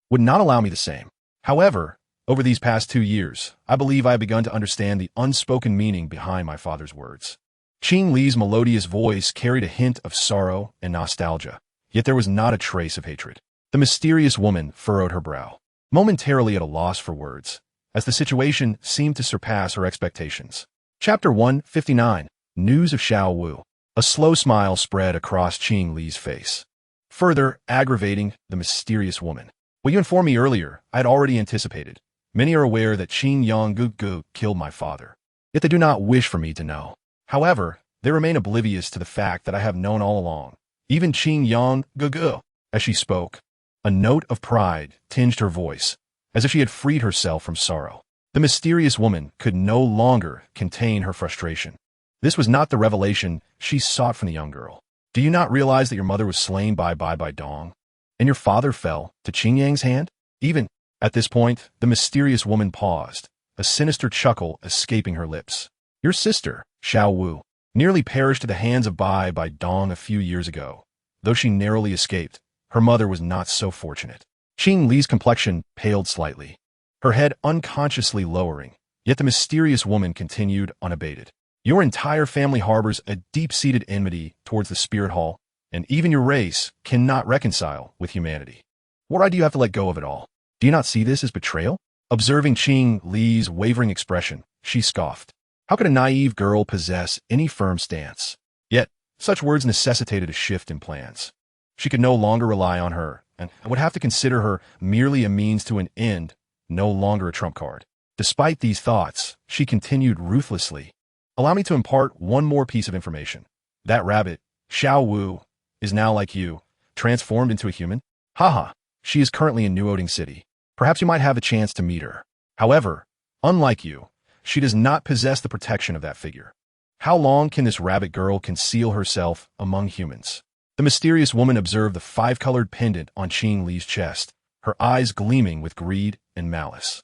would not allow me the same. However, over these past 2 years, I believe I have begun to understand the unspoken meaning behind my father's words. Qing Li's melodious voice carried a hint of sorrow and nostalgia, yet there was not a trace of hatred. The mysterious woman furrowed her brow, momentarily at a loss for words, as the situation seemed to surpass her expectations. Chapter 159, News of Xiao Wu. A slow smile spread across Qing Li's face, further aggravating the mysterious woman. What you informed me earlier, I had already anticipated. Many are aware that Qin Yonggugu killed my father, yet they do not wish for me to know. However, they remain oblivious to the fact that I have known all along. Even Qin Yonggugu, as she spoke, a note of pride tinged her voice, as if she had freed herself from sorrow. The mysterious woman could no longer contain her frustration. This was not the revelation she sought from the young girl. Do you not realize that your mother was slain by Dong, and your father fell to Qing Yang's hand? Even at this point, the mysterious woman paused, a sinister chuckle escaping her lips. Your sister, Xiao Wu, nearly perished at the hands of Bai Dong a few years ago. Though she narrowly escaped, her mother was not so fortunate. Qing Li's complexion paled slightly, her head unconsciously lowering, yet the mysterious woman continued unabated. Your entire family harbors a deep-seated enmity towards the Spirit Hall, and even your race cannot reconcile with humanity. Why do you have to let go of it all? Do you not see this as betrayal? Observing Qing Li's wavering expression, she scoffed. How could a naive girl possess any firm stance? Yet, such words necessitated a shift in plans. She could no longer rely on her, and would have to consider her merely a means to an end, no longer a trump card. Despite these thoughts, she continued ruthlessly. Allow me to impart one more piece of information. That rabbit, Xiao Wu, is now like you, transformed into a human. Haha, she is currently in Nuoding City. Perhaps you might have a chance to meet her. However, unlike you, she does not possess the protection of that figure. How long can this rabbit girl conceal herself among humans? The mysterious woman observed the 5-colored pendant on Qing Li's chest, her eyes gleaming with greed and malice.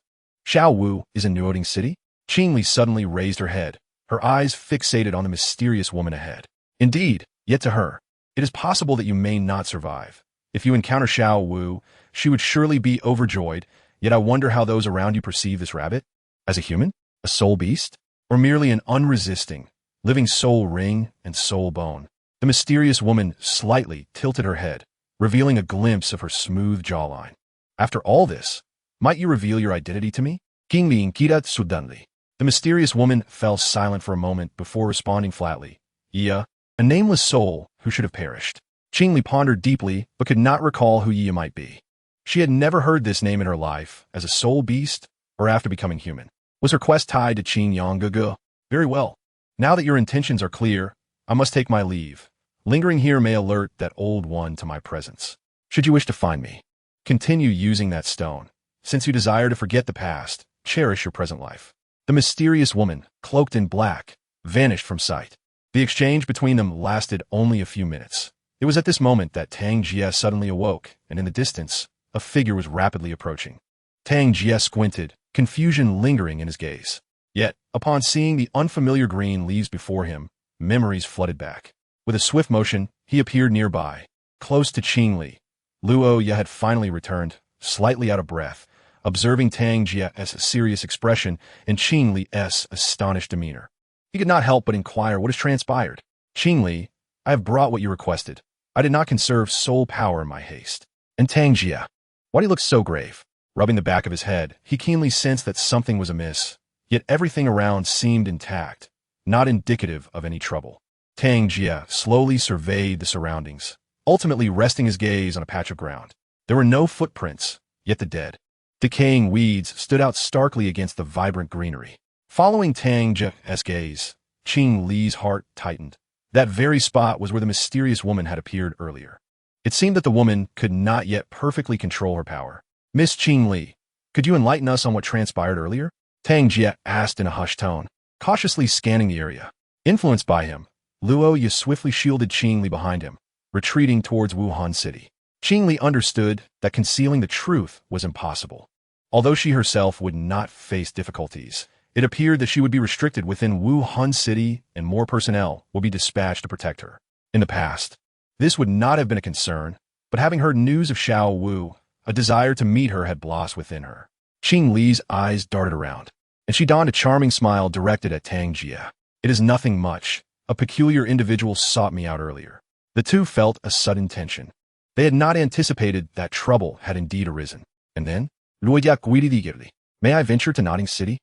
Xiao Wu is in Nuoding City? Qing Li suddenly raised her head, her eyes fixated on the mysterious woman ahead. Indeed, yet to her, it is possible that you may not survive. If you encounter Xiao Wu, she would surely be overjoyed, yet I wonder how those around you perceive this rabbit. As a human? A soul beast? Or merely an unresisting, living soul ring and soul bone? The mysterious woman slightly tilted her head, revealing a glimpse of her smooth jawline. After all this, might you reveal your identity to me? King Li Inkita Suddenly. The mysterious woman fell silent for a moment before responding flatly. Yi, a nameless soul who should have perished. Qing Li pondered deeply, but could not recall who Yi might be. She had never heard this name in her life, as a soul beast, or after becoming human. Was her quest tied to Qin Yonggugu? Very well. Now that your intentions are clear, I must take my leave. Lingering here may alert that old one to my presence. Should you wish to find me, continue using that stone. Since you desire to forget the past, cherish your present life. The mysterious woman, cloaked in black, vanished from sight. The exchange between them lasted only a few minutes. It was at this moment that Tang Jie suddenly awoke, and in the distance, a figure was rapidly approaching. Tang Jie squinted, confusion lingering in his gaze. Yet, upon seeing the unfamiliar green leaves before him, memories flooded back. With a swift motion, he appeared nearby, close to Qing Li. Luo Ye had finally returned, slightly out of breath, observing Tang Jia's serious expression and Qing Li's astonished demeanor. He could not help but inquire what has transpired. Qing Li, I have brought what you requested. I did not conserve soul power in my haste. And Tang Jia, why do you look so grave? Rubbing the back of his head, he keenly sensed that something was amiss, yet everything around seemed intact, not indicative of any trouble. Tang Jia slowly surveyed the surroundings, ultimately resting his gaze on a patch of ground. There were no footprints, yet the dead, decaying weeds stood out starkly against the vibrant greenery. Following Tang Jia's gaze, Qing Li's heart tightened. That very spot was where the mysterious woman had appeared earlier. It seemed that the woman could not yet perfectly control her power. Miss Qing Li, could you enlighten us on what transpired earlier? Tang Jia asked in a hushed tone, cautiously scanning the area. Influenced by him, Luo Ye swiftly shielded Qing Li behind him, retreating towards Wuhan City. Qing Li understood that concealing the truth was impossible. Although she herself would not face difficulties, it appeared that she would be restricted within Wuhan City and more personnel would be dispatched to protect her. In the past, this would not have been a concern, but having heard news of Xiao Wu, a desire to meet her had blossomed within her. Qing Li's eyes darted around, and she donned a charming smile directed at Tang Jia. It is nothing much. A peculiar individual sought me out earlier. The two felt a sudden tension. They had not anticipated that trouble had indeed arisen. And then, may I venture to Notting City?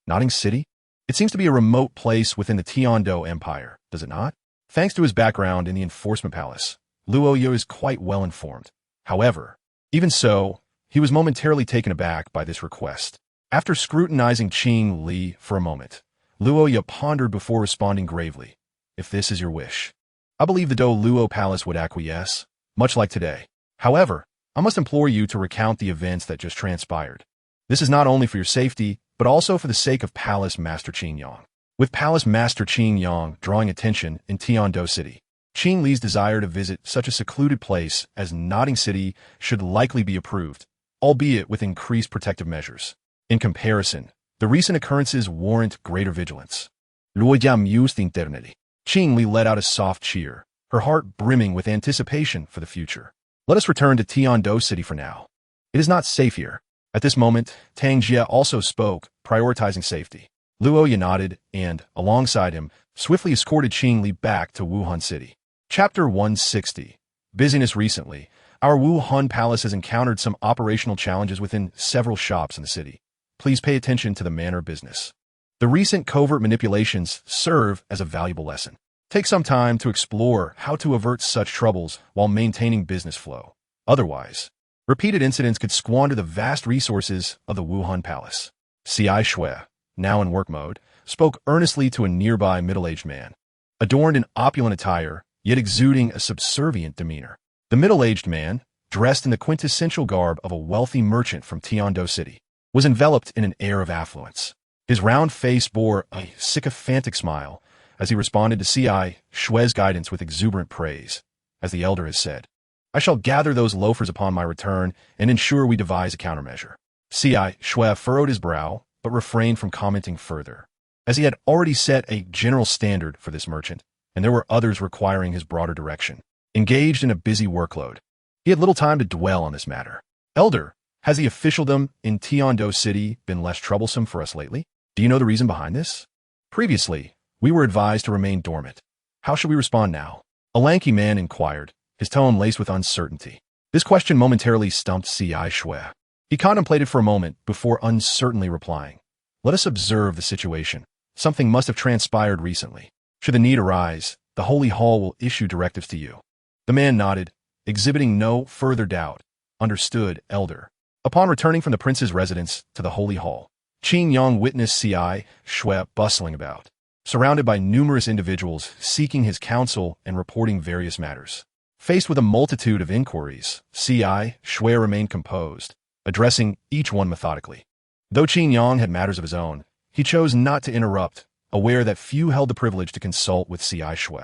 Notting City? It seems to be a remote place within the Tiando Empire, does it not? Thanks to his background in the enforcement palace, Luo Ye is quite well informed. However, even so, he was momentarily taken aback by this request. After scrutinizing Qing Li for a moment, Luo Ye pondered before responding gravely. If this is your wish, I believe the Do Luo Palace would acquiesce, much like today. However, I must implore you to recount the events that just transpired. This is not only for your safety, but also for the sake of Palace Master Qing Yang. With Palace Master Qing Yang drawing attention in Tiando City, Qing Li's desire to visit such a secluded place as Notting City should likely be approved, albeit with increased protective measures. In comparison, the recent occurrences warrant greater vigilance. Qing Li let out a soft cheer, her heart brimming with anticipation for the future. Let us return to Tiando City for now. It is not safe here. At this moment, Tang Jia also spoke, prioritizing safety. Luo Ye nodded and, alongside him, swiftly escorted Qing Li back to Wuhan City. Chapter 160. Busyness. Recently, our Wuhan Palace has encountered some operational challenges within several shops in the city. Please pay attention to the manner of business. The recent covert manipulations serve as a valuable lesson. Take some time to explore how to avert such troubles while maintaining business flow. Otherwise, repeated incidents could squander the vast resources of the Wuhan Palace. C.I. Shui, now in work mode, spoke earnestly to a nearby middle-aged man. Adorned in opulent attire, yet exuding a subservient demeanor. The middle-aged man, dressed in the quintessential garb of a wealthy merchant from Tiando City, was enveloped in an air of affluence. His round face bore a sycophantic smile as he responded to C.I. Shui's guidance with exuberant praise. As the elder has said, I shall gather those loafers upon my return and ensure we devise a countermeasure. C.I. Shui furrowed his brow, but refrained from commenting further, as he had already set a general standard for this merchant, and there were others requiring his broader direction. Engaged in a busy workload, he had little time to dwell on this matter. Elder, has the officialdom in Tiando City been less troublesome for us lately? Do you know the reason behind this? Previously, we were advised to remain dormant. How should we respond now? A lanky man inquired, his tone laced with uncertainty. This question momentarily stumped C.I. Shui. He contemplated for a moment before uncertainly replying. Let us observe the situation. Something must have transpired recently. Should the need arise, the Holy Hall will issue directives to you. The man nodded, exhibiting no further doubt. Understood, elder. Upon returning from the prince's residence to the Holy Hall, Qing Yang witnessed C.I. Shui bustling about, surrounded by numerous individuals seeking his counsel and reporting various matters. Faced with a multitude of inquiries, C.I. Shui remained composed, addressing each one methodically. Though Qing Yang had matters of his own, he chose not to interrupt, aware that few held the privilege to consult with C.I. Shui.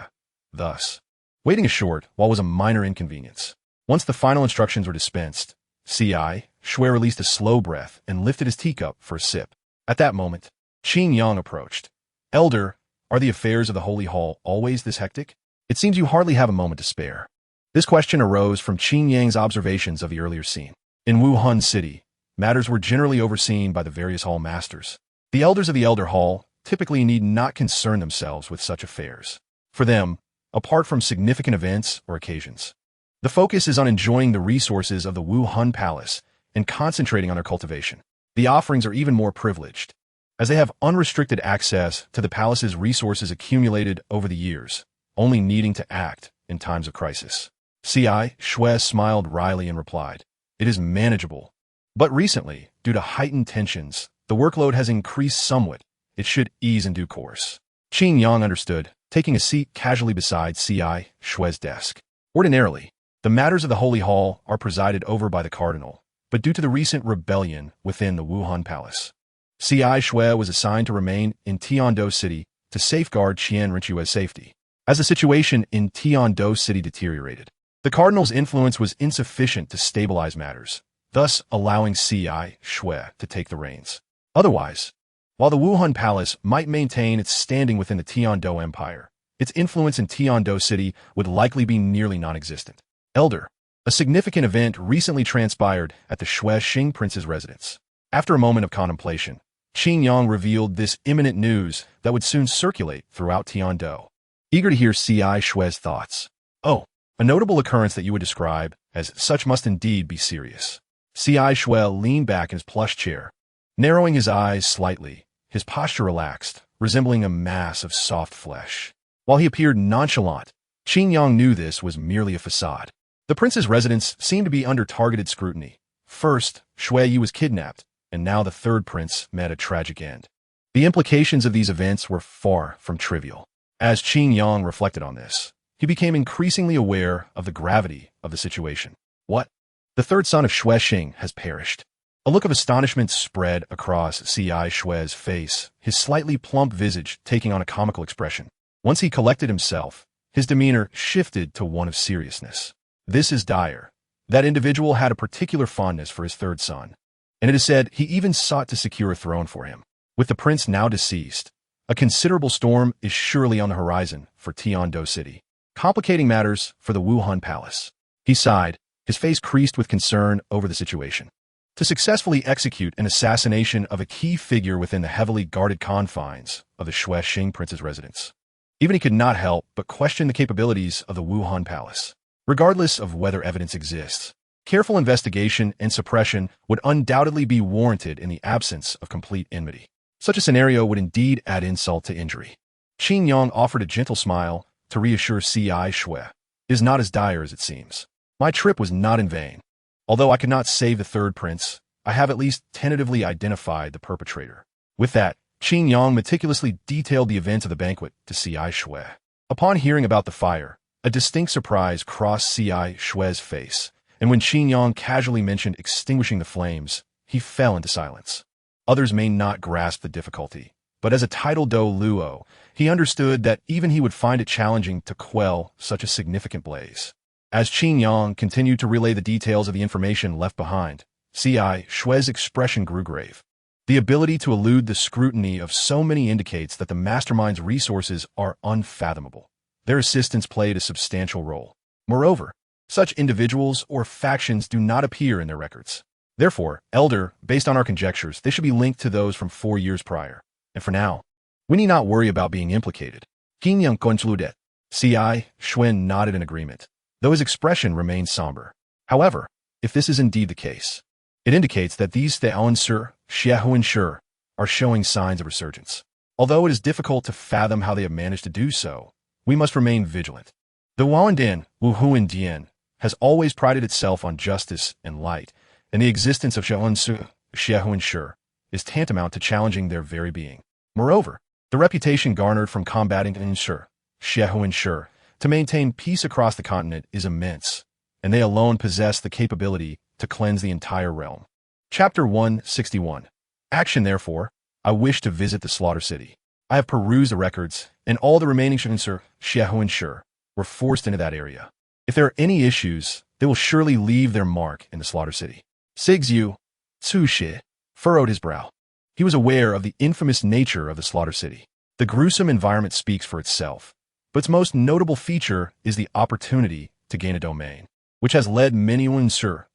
Thus, waiting a short while was a minor inconvenience. Once the final instructions were dispensed, C.I. Shui released a slow breath and lifted his teacup for a sip. At that moment, Qing Yang approached. Elder, are the affairs of the Holy Hall always this hectic? It seems you hardly have a moment to spare. This question arose from Qing Yang's observations of the earlier scene. In Wuhan City, matters were generally overseen by the various hall masters. The elders of the Elder Hall typically need not concern themselves with such affairs. For them, apart from significant events or occasions, the focus is on enjoying the resources of the Wuhan Palace and concentrating on their cultivation. The offerings are even more privileged, as they have unrestricted access to the palace's resources accumulated over the years, only needing to act in times of crisis. C.I. Shui smiled wryly and replied, "It is manageable. But recently, due to heightened tensions, the workload has increased somewhat. It should ease in due course." Qin Yang understood, taking a seat casually beside C.I. Shui's desk. Ordinarily, the matters of the Holy Hall are presided over by the Cardinal, but due to the recent rebellion within the Wuhan Palace, C.I. Shui was assigned to remain in Tiando City to safeguard Qian Rinchue's safety. As the situation in Tiando City deteriorated, the Cardinal's influence was insufficient to stabilize matters, thus allowing C.I. Shui to take the reins. Otherwise, while the Wuhan Palace might maintain its standing within the Tiando Empire, its influence in Tiando City would likely be nearly non-existent. Elder, a significant event recently transpired at the Shui Xing Prince's residence. After a moment of contemplation, Qin Yang revealed this imminent news that would soon circulate throughout Tiando. Eager to hear C.I. Shui's thoughts. "Oh, a notable occurrence that you would describe as such must indeed be serious." C.I. Shui leaned back in his plush chair, narrowing his eyes slightly, his posture relaxed, resembling a mass of soft flesh. While he appeared nonchalant, Qin Yang knew this was merely a facade. The prince's residence seemed to be under targeted scrutiny. First, Shui Yi was kidnapped, and now the third prince met a tragic end. The implications of these events were far from trivial. As Qin Yang reflected on this, he became increasingly aware of the gravity of the situation. What? The third son of Shui Xing has perished. A look of astonishment spread across C.I. Shui's face, his slightly plump visage taking on a comical expression. Once he collected himself, his demeanor shifted to one of seriousness. "This is dire. That individual had a particular fondness for his third son, and it is said he even sought to secure a throne for him. With the prince now deceased, a considerable storm is surely on the horizon for Tiando City, complicating matters for the Wuhan Palace." He sighed, his face creased with concern over the situation. To successfully execute an assassination of a key figure within the heavily guarded confines of the Shui Xing Prince's residence, even he could not help but question the capabilities of the Wuhan Palace. Regardless of whether evidence exists, careful investigation and suppression would undoubtedly be warranted in the absence of complete enmity. Such a scenario would indeed add insult to injury. Qin Yang offered a gentle smile to reassure C.I. Shui. "It is not as dire as it seems. My trip was not in vain. Although I could not save the third prince, I have at least tentatively identified the perpetrator." With that, Qin Yang meticulously detailed the events of the banquet to C.I. Shui. Upon hearing about the fire, a distinct surprise crossed C.I. Shui's face, and when Qin Yang casually mentioned extinguishing the flames, he fell into silence. Others may not grasp the difficulty, but as a titled Do Luo, he understood that even he would find it challenging to quell such a significant blaze. As Qin Yang continued to relay the details of the information left behind, C.I. Shui's expression grew grave. The ability to elude the scrutiny of so many indicates that the mastermind's resources are unfathomable. Their assistance played a substantial role. Moreover, such individuals or factions do not appear in their records. Therefore, Elder, based on our conjectures, they should be linked to those from 4 years prior. And for now, we need not worry about being implicated. Qin Yang concluded. C.I. Shui nodded in agreement, though his expression remained somber. However, if this is indeed the case, it indicates that these Theoensur, Xiaohunsur, are showing signs of resurgence. Although it is difficult to fathom how they have managed to do so, we must remain vigilant. The Wuhandian, Wuhuandian, has always prided itself on justice and light, and the existence of Xiaohunsur is tantamount to challenging their very being. Moreover, the reputation garnered from combating Xiaohunsur to maintain peace across the continent is immense, and they alone possess the capability to cleanse the entire realm. Chapter 161. Action. Therefore, I wish to visit the Slaughter City. I have perused the records, and all the remaining Xiaohunsur were forced into that area. If there are any issues, they will surely leave their mark in the Slaughter City. Sigzhu Tsushi furrowed his brow. He was aware of the infamous nature of the Slaughter City. The gruesome environment speaks for itself, but its most notable feature is the opportunity to gain a domain, which has led many Hunsur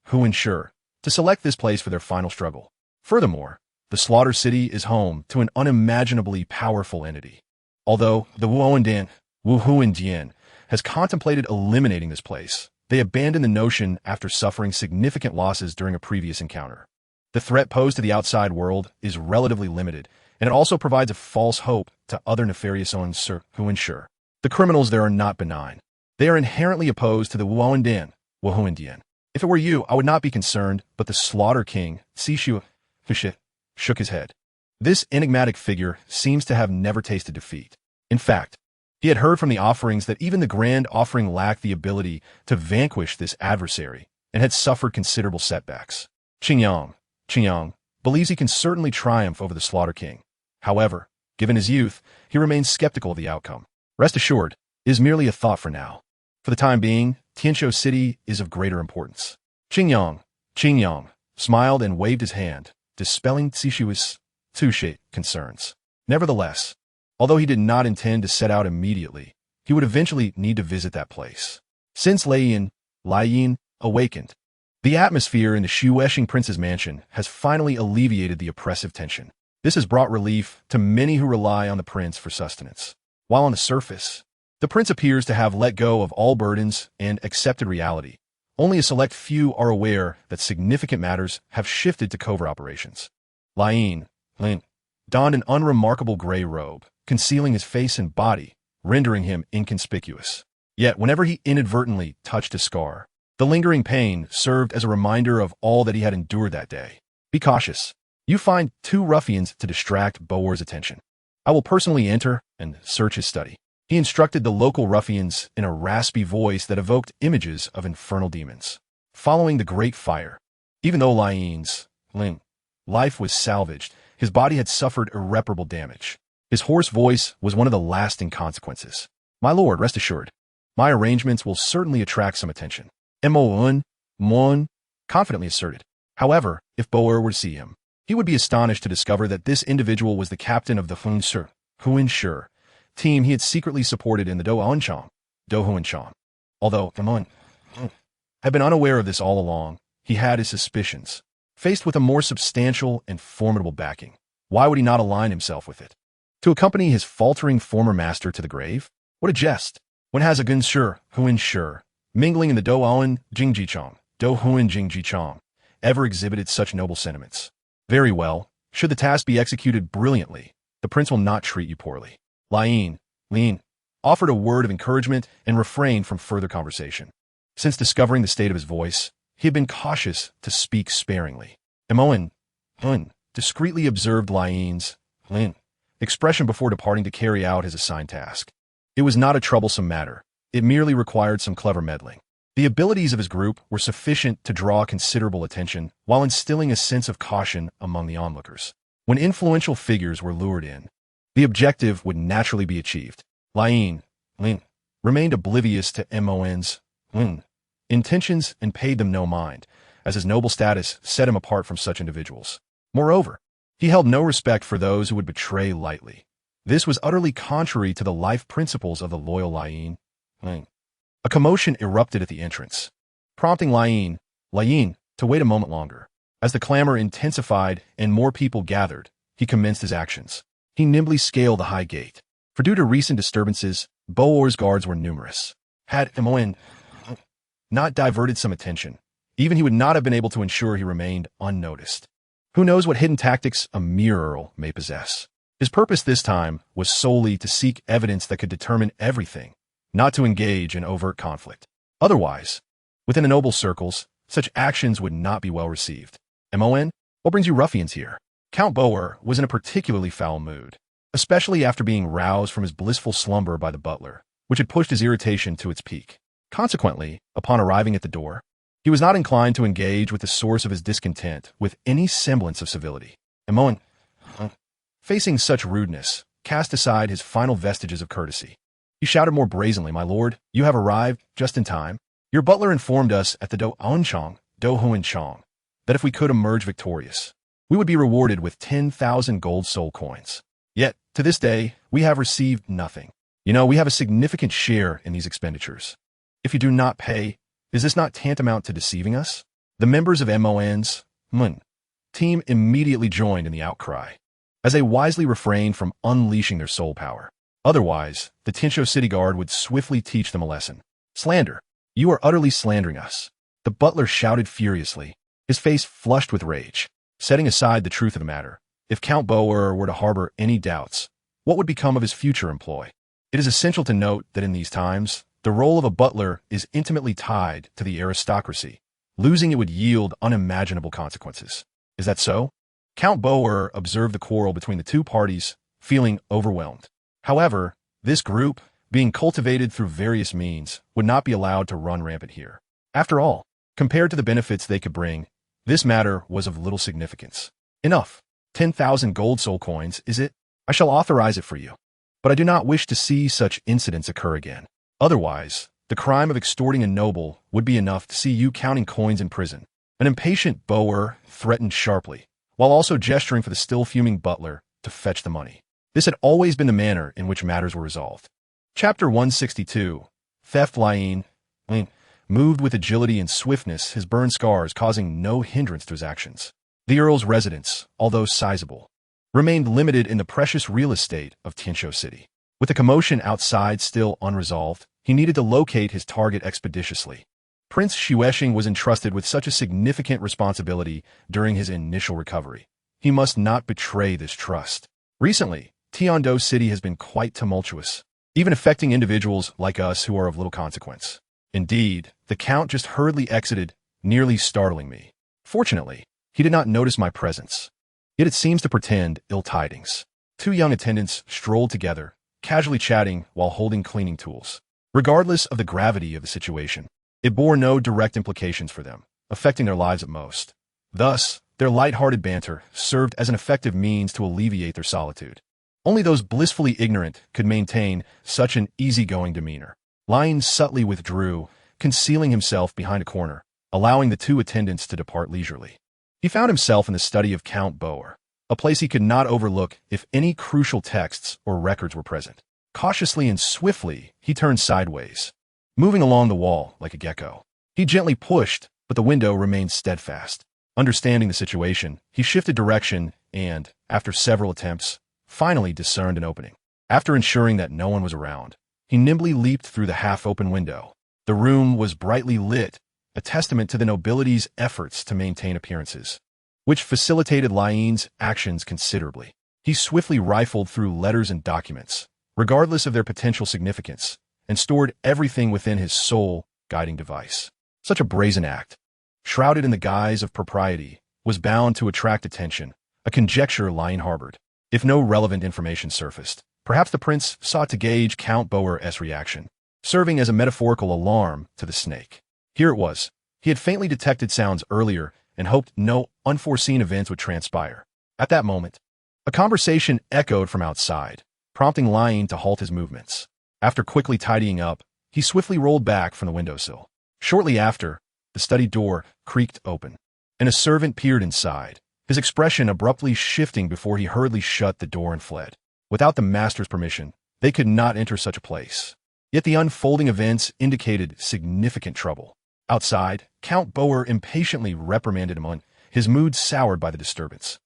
to select this place for their final struggle. Furthermore, the Slaughter City is home to an unimaginably powerful entity. Although the Wuhuandian has contemplated eliminating this place, they abandoned the notion after suffering significant losses during a previous encounter. The threat posed to the outside world is relatively limited, and it also provides a false hope to other nefarious ones who ensure the criminals there are not benign. They are inherently opposed to the Wuhuandian. If it were you, I would not be concerned, but the Slaughter King, Sishu, shook his head. This enigmatic figure seems to have never tasted defeat. In fact, he had heard from the offerings that even the grand offering lacked the ability to vanquish this adversary and had suffered considerable setbacks. Qingyang believes he can certainly triumph over the Slaughter King. However, given his youth, he remains skeptical of the outcome. Rest assured, it is merely a thought for now. For the time being, Tianzhou City is of greater importance. Qingyang smiled and waved his hand, dispelling Sishu's concerns. Nevertheless, although he did not intend to set out immediately, he would eventually need to visit that place. Since Lai Yin awakened, the atmosphere in the Shueshing Prince's mansion has finally alleviated the oppressive tension. This has brought relief to many who rely on the prince for sustenance. While on the surface, the prince appears to have let go of all burdens and accepted reality. Only a select few are aware that significant matters have shifted to covert operations. Lin donned an unremarkable gray robe, concealing his face and body, rendering him inconspicuous. Yet whenever he inadvertently touched a scar, the lingering pain served as a reminder of all that he had endured that day. Be cautious. You find 2 ruffians to distract Boer's attention. I will personally enter and search his study. He instructed the local ruffians in a raspy voice that evoked images of infernal demons. Following the Great Fire, even though Lin life was salvaged, his body had suffered irreparable damage. His hoarse voice was one of the lasting consequences. My lord, rest assured, my arrangements will certainly attract some attention. Mon confidently asserted. However, if Boer were to see him, he would be astonished to discover that this individual was the captain of the Huinshe team he had secretly supported in the Dohuanchan. Although Mon had been unaware of this all along, he had his suspicions. Faced with a more substantial and formidable backing, why would he not align himself with it? To accompany his faltering former master to the grave? What a jest! When has a Huinshe, mingling in the Dohuan Jingjichang, ever exhibited such noble sentiments? Very well, should the task be executed brilliantly, the prince will not treat you poorly. Lin offered a word of encouragement and refrained from further conversation. Since discovering the state of his voice, he had been cautious to speak sparingly. Mon discreetly observed Lin's expression before departing to carry out his assigned task. It was not a troublesome matter. It merely required some clever meddling. The abilities of his group were sufficient to draw considerable attention while instilling a sense of caution among the onlookers. When influential figures were lured in, the objective would naturally be achieved. Lin remained oblivious to Mon's intentions and paid them no mind, as his noble status set him apart from such individuals. Moreover, he held no respect for those who would betray lightly. This was utterly contrary to the life principles of the loyal Lin. A commotion erupted at the entrance, prompting Lin to wait a moment longer. As the clamor intensified and more people gathered, he commenced his actions. He nimbly scaled the high gate, for due to recent disturbances, Boer's guards were numerous. Had Mon not diverted some attention, even he would not have been able to ensure he remained unnoticed. Who knows what hidden tactics a mere earl may possess? His purpose this time was solely to seek evidence that could determine everything, not to engage in overt conflict. Otherwise, within the noble circles, such actions would not be well received. Mon, what brings you ruffians here? Count Boer was in a particularly foul mood, especially after being roused from his blissful slumber by the butler, which had pushed his irritation to its peak. Consequently, upon arriving at the door, he was not inclined to engage with the source of his discontent with any semblance of civility. Mon, facing such rudeness, cast aside his final vestiges of courtesy. He shouted more brazenly, "My lord, you have arrived just in time. Your butler informed us at the Dohuanchan that if we could emerge victorious, we would be rewarded with 10,000 gold soul coins. Yet, to this day, we have received nothing. You know, we have a significant share in these expenditures. If you do not pay, is this not tantamount to deceiving us?" The members of MON's team immediately joined in the outcry, as they wisely refrained from unleashing their soul power. Otherwise, the Tinsho City Guard would swiftly teach them a lesson. Slander. You are utterly slandering us. The butler shouted furiously, his face flushed with rage. Setting aside the truth of the matter, if Count Boer were to harbor any doubts, what would become of his future employ? It is essential to note that in these times, the role of a butler is intimately tied to the aristocracy. Losing it would yield unimaginable consequences. Is that so? Count Boer observed the quarrel between the two parties, feeling overwhelmed. However, this group, being cultivated through various means, would not be allowed to run rampant here. After all, compared to the benefits they could bring, this matter was of little significance. Enough. 10,000 gold soul coins, is it? I shall authorize it for you. But I do not wish to see such incidents occur again. Otherwise, the crime of extorting a noble would be enough to see you counting coins in prison. An impatient Boer threatened sharply, while also gesturing for the still-fuming butler to fetch the money. This had always been the manner in which matters were resolved. Chapter 162. Theft. Lien moved with agility and swiftness, his burned scars causing no hindrance to his actions. The Earl's residence, although sizable, remained limited in the precious real estate of Tinsho City. With the commotion outside still unresolved, he needed to locate his target expeditiously. Prince Xuesheng was entrusted with such a significant responsibility during his initial recovery. He must not betray this trust. Recently, Tiando City has been quite tumultuous, even affecting individuals like us who are of little consequence. Indeed, the Count just hurriedly exited, nearly startling me. Fortunately, he did not notice my presence. Yet it seems to portend ill tidings. Two young attendants strolled together, casually chatting while holding cleaning tools. Regardless of the gravity of the situation, it bore no direct implications for them, affecting their lives at most. Thus, their light-hearted banter served as an effective means to alleviate their solitude. Only those blissfully ignorant could maintain such an easygoing demeanor. Lien subtly withdrew, concealing himself behind a corner, allowing the two attendants to depart leisurely. He found himself in the study of Count Boer, a place he could not overlook if any crucial texts or records were present. Cautiously and swiftly, he turned sideways, moving along the wall like a gecko. He gently pushed, but the window remained steadfast. Understanding the situation, he shifted direction and, after several attempts, finally discerned an opening. After ensuring that no one was around, he nimbly leaped through the half-open window. The room was brightly lit, a testament to the nobility's efforts to maintain appearances, which facilitated Lien's actions considerably. He swiftly rifled through letters and documents, regardless of their potential significance, and stored everything within his sole guiding device. Such a brazen act, shrouded in the guise of propriety, was bound to attract attention, a conjecture Lien harbored. If no relevant information surfaced, perhaps the prince sought to gauge Count Boer's reaction, serving as a metaphorical alarm to the snake. Here it was. He had faintly detected sounds earlier and hoped no unforeseen events would transpire. At that moment, a conversation echoed from outside, prompting Lien to halt his movements. After quickly tidying up, he swiftly rolled back from the windowsill. Shortly after, the study door creaked open, and a servant peered inside, his expression abruptly shifting before he hurriedly shut the door and fled. Without the master's permission, they could not enter such a place. Yet the unfolding events indicated significant trouble. Outside, Count Boer impatiently reprimanded him, his mood soured by the disturbance.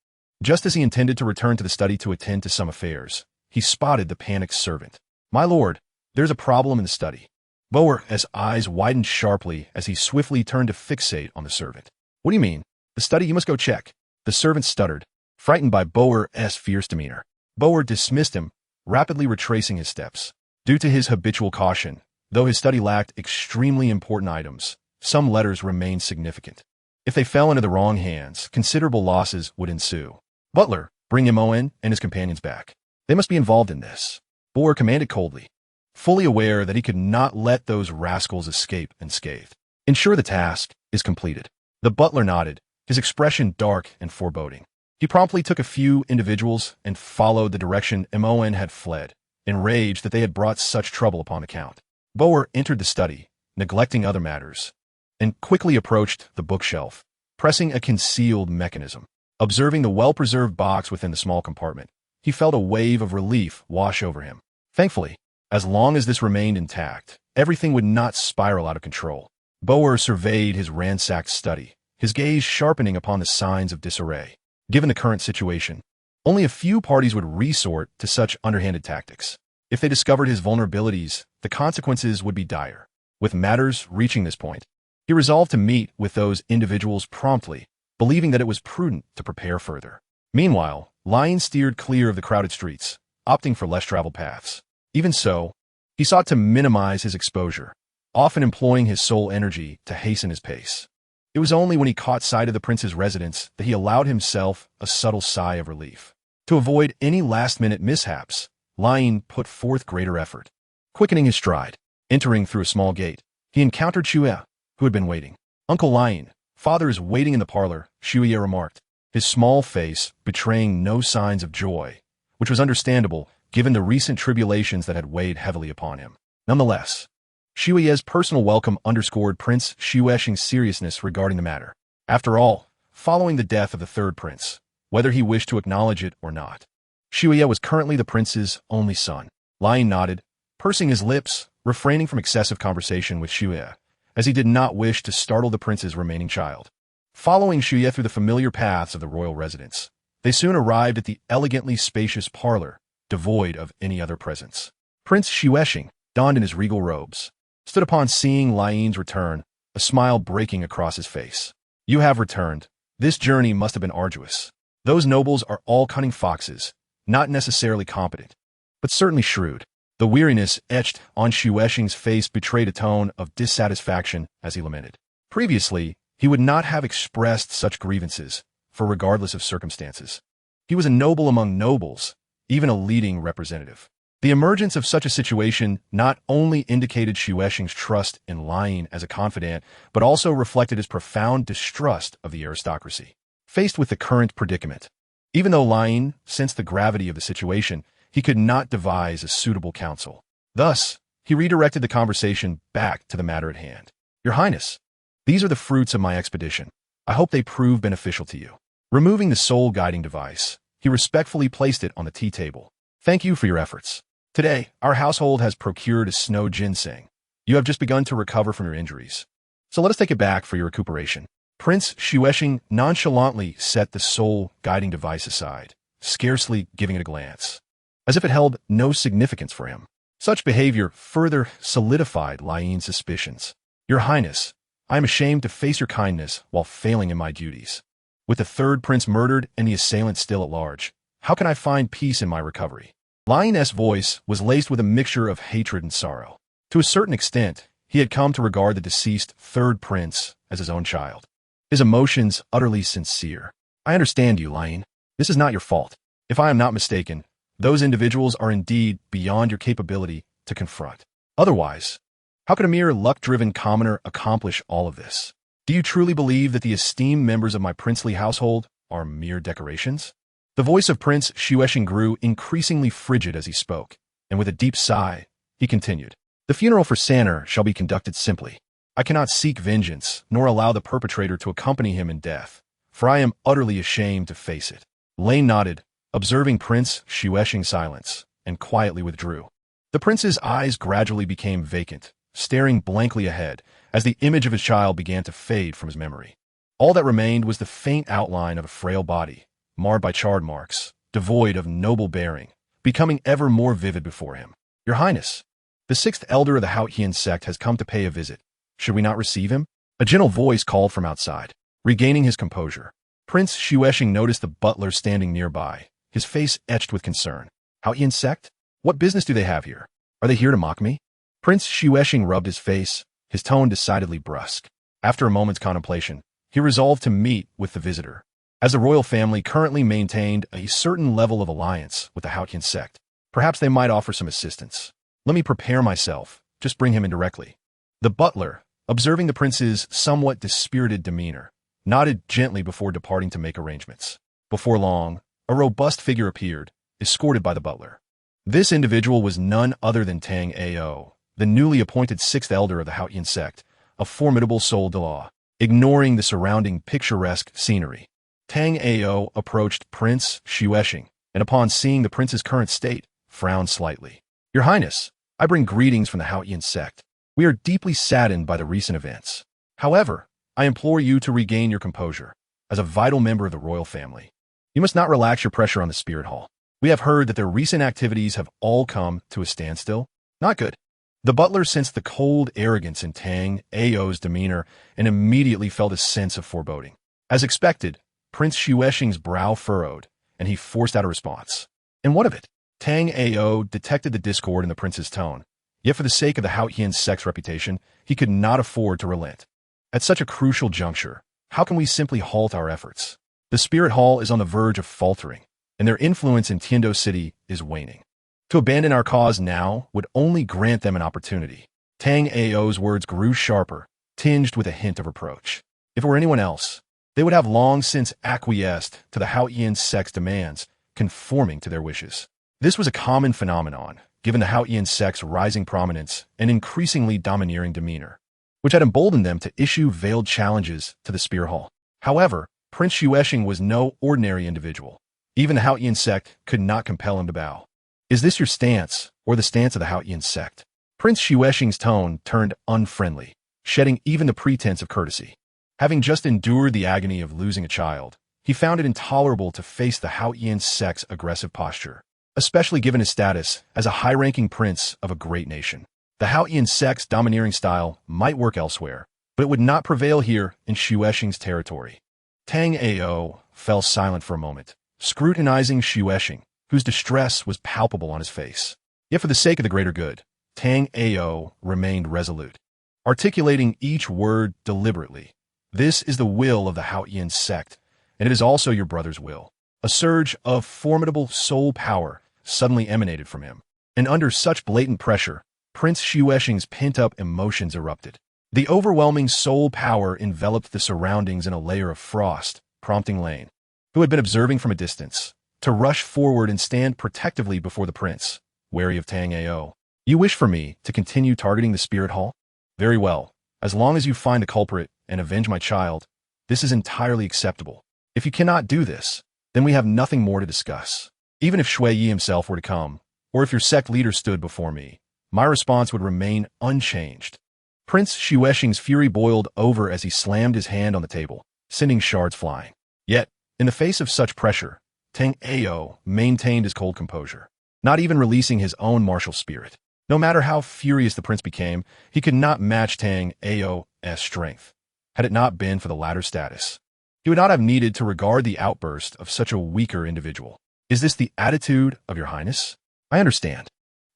Just as he intended to return to the study to attend to some affairs, he spotted the panicked servant. "My lord, there's a problem in the study." Boer's eyes widened sharply as he swiftly turned to fixate on the servant. "What do you mean? The study? You must go check." The servant stuttered, frightened by Boer's fierce demeanor. Boer dismissed him, rapidly retracing his steps. Due to his habitual caution, though his study lacked extremely important items, some letters remained significant. If they fell into the wrong hands, considerable losses would ensue. "Butler, bring Mon and his companions back. They must be involved in this," Boer commanded coldly, fully aware that he could not let those rascals escape unscathed. "Ensure the task is completed." The butler nodded, his expression dark and foreboding. He promptly took a few individuals and followed the direction Mon had fled, enraged that they had brought such trouble upon the Count. Boer entered the study, neglecting other matters, and quickly approached the bookshelf, pressing a concealed mechanism. Observing the well-preserved box within the small compartment, he felt a wave of relief wash over him. Thankfully, as long as this remained intact, everything would not spiral out of control. Boer surveyed his ransacked study, his gaze sharpening upon the signs of disarray. Given the current situation, only a few parties would resort to such underhanded tactics. If they discovered his vulnerabilities, the consequences would be dire. With matters reaching this point, he resolved to meet with those individuals promptly, believing that it was prudent to prepare further. Meanwhile, Lion steered clear of the crowded streets, opting for less traveled paths. Even so, he sought to minimize his exposure, often employing his soul energy to hasten his pace. It was only when he caught sight of the prince's residence that he allowed himself a subtle sigh of relief. To avoid any last-minute mishaps, Lion put forth greater effort. Quickening his stride, entering through a small gate, he encountered Shuye, who had been waiting. "Uncle Lion, father is waiting in the parlor," Shuye remarked, his small face betraying no signs of joy, which was understandable given the recent tribulations that had weighed heavily upon him. Nonetheless, Shuye's personal welcome underscored Prince Xuesheng's seriousness regarding the matter. After all, following the death of the third prince, whether he wished to acknowledge it or not, Shuye was currently the prince's only son. Lion nodded, pursing his lips, refraining from excessive conversation with Shuye, as he did not wish to startle the prince's remaining child. Following Shuye through the familiar paths of the royal residence, they soon arrived at the elegantly spacious parlor, devoid of any other presence. Prince Xuesheng, donned in his regal robes, stood upon seeing Lion's return, a smile breaking across his face. "You have returned. This journey must have been arduous. Those nobles are all cunning foxes, not necessarily competent, but certainly shrewd." The weariness etched on Xuesheng's face betrayed a tone of dissatisfaction as he lamented. Previously, he would not have expressed such grievances, for regardless of circumstances, he was a noble among nobles, even a leading representative. The emergence of such a situation not only indicated Xuesheng's trust in Lion as a confidant, but also reflected his profound distrust of the aristocracy. Faced with the current predicament, even though Lion sensed the gravity of the situation, he could not devise a suitable counsel. Thus, he redirected the conversation back to the matter at hand. "Your Highness, these are the fruits of my expedition. I hope they prove beneficial to you." Removing the soul guiding device, he respectfully placed it on the tea table. "Thank you for your efforts. Today, our household has procured a snow ginseng. You have just begun to recover from your injuries, so let us take it back for your recuperation." Prince Xuesheng nonchalantly set the soul guiding device aside, scarcely giving it a glance, as if it held no significance for him. Such behavior further solidified Lion's suspicions. "Your Highness, I am ashamed to face your kindness while failing in my duties. With the third prince murdered and the assailant still at large, how can I find peace in my recovery?" Lion's voice was laced with a mixture of hatred and sorrow. To a certain extent, he had come to regard the deceased third prince as his own child, his emotions utterly sincere. "I understand you, Lion. This is not your fault. If I am not mistaken, those individuals are indeed beyond your capability to confront. Otherwise, how could a mere luck-driven commoner accomplish all of this? Do you truly believe that the esteemed members of my princely household are mere decorations?" The voice of Prince Xuesheng grew increasingly frigid as he spoke, and with a deep sigh, he continued, "The funeral for Sanner shall be conducted simply. I cannot seek vengeance, nor allow the perpetrator to accompany him in death, for I am utterly ashamed to face it." Lane nodded, observing Prince Xuesheng's silence, and quietly withdrew. The prince's eyes gradually became vacant, staring blankly ahead as the image of his child began to fade from his memory. All that remained was the faint outline of a frail body, marred by charred marks, devoid of noble bearing, becoming ever more vivid before him. "Your Highness, the sixth elder of the Hautian sect has come to pay a visit. Should we not receive him?" A gentle voice called from outside. Regaining his composure, Prince Xuesheng noticed the butler standing nearby, his face etched with concern. "Hautian sect? What business do they have here? Are they here to mock me?" Prince Xuesheng rubbed his face, his tone decidedly brusque. After a moment's contemplation, he resolved to meet with the visitor. As the royal family currently maintained a certain level of alliance with the Hautian sect, perhaps they might offer some assistance. "Let me prepare myself. Just bring him in directly." The butler, observing the prince's somewhat dispirited demeanor, nodded gently before departing to make arrangements. Before long, a robust figure appeared, escorted by the butler. This individual was none other than Tang Ao, the newly appointed sixth elder of the Hautian sect, a formidable SoloedEvil. Ignoring the surrounding picturesque scenery, Tang Ao approached Prince Xuesheng, and upon seeing the prince's current state, frowned slightly. "Your Highness, I bring greetings from the Hautian sect. We are deeply saddened by the recent events. However, I implore you to regain your composure. As a vital member of the royal family, you must not relax your pressure on the Spirit Hall. We have heard that their recent activities have all come to a standstill. Not good. The butler sensed the cold arrogance in Tang Ao's demeanor and immediately felt a sense of foreboding. As expected, Prince Xuexing's brow furrowed, and he forced out a response. And what of it? Tang Ao detected the discord in the prince's tone, yet for the sake of the Haotian's sex reputation, he could not afford to relent. At such a crucial juncture, how can we simply halt our efforts? The Spirit Hall is on the verge of faltering, and their influence in Tiando City is waning. To abandon our cause now would only grant them an opportunity. Tang Ao's words grew sharper, tinged with a hint of reproach. If it were anyone else, they would have long since acquiesced to the Haotian's sex demands, conforming to their wishes. This was a common phenomenon, given the Haotian sect's rising prominence and increasingly domineering demeanor, which had emboldened them to issue veiled challenges to the Spirit Hall. However, Prince Xuexing was no ordinary individual. Even the Haotian sect could not compel him to bow. Is this your stance, or the stance of the Haotian sect? Prince Xuexing's tone turned unfriendly, shedding even the pretense of courtesy. Having just endured the agony of losing a child, he found it intolerable to face the Haotian sect's aggressive posture, especially given his status as a high-ranking prince of a great nation. The Haotian sect's domineering style might work elsewhere, but it would not prevail here in Xuexing's territory. Tang Ao fell silent for a moment, scrutinizing Xuexing, whose distress was palpable on his face. Yet for the sake of the greater good, Tang Ao remained resolute, articulating each word deliberately. This is the will of the Haotian sect, and it is also your brother's will. A surge of formidable soul power suddenly emanated from him, and under such blatant pressure, Prince Xuexing's pent-up emotions erupted. The overwhelming soul power enveloped the surroundings in a layer of frost, prompting Lane, who had been observing from a distance, to rush forward and stand protectively before the prince, wary of Tang Ao. You wish for me to continue targeting the Spirit Hall? Very well. As long as you find the culprit and avenge my child, this is entirely acceptable. If you cannot do this, then we have nothing more to discuss. Even if Shui Yi himself were to come, or if your sect leader stood before me, my response would remain unchanged. Prince Xuexing's fury boiled over as he slammed his hand on the table, sending shards flying. Yet, in the face of such pressure, Tang Ao maintained his cold composure, not even releasing his own martial spirit. No matter how furious the prince became, he could not match Tang Ao's strength. Had it not been for the latter's status, he would not have needed to regard the outburst of such a weaker individual. Is this the attitude of your highness? I understand.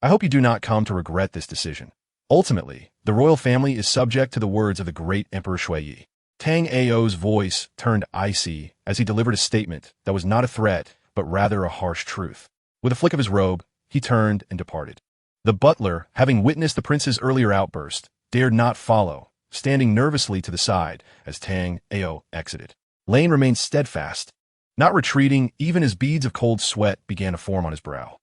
I hope you do not come to regret this decision. Ultimately, the royal family is subject to the words of the great Emperor Shui Yi. Tang Ao's voice turned icy as he delivered a statement that was not a threat, but rather a harsh truth. With a flick of his robe, he turned and departed. The butler, having witnessed the prince's earlier outburst, dared not follow, standing nervously to the side as Tang Ao exited. Lane remained steadfast, not retreating even as beads of cold sweat began to form on his brow.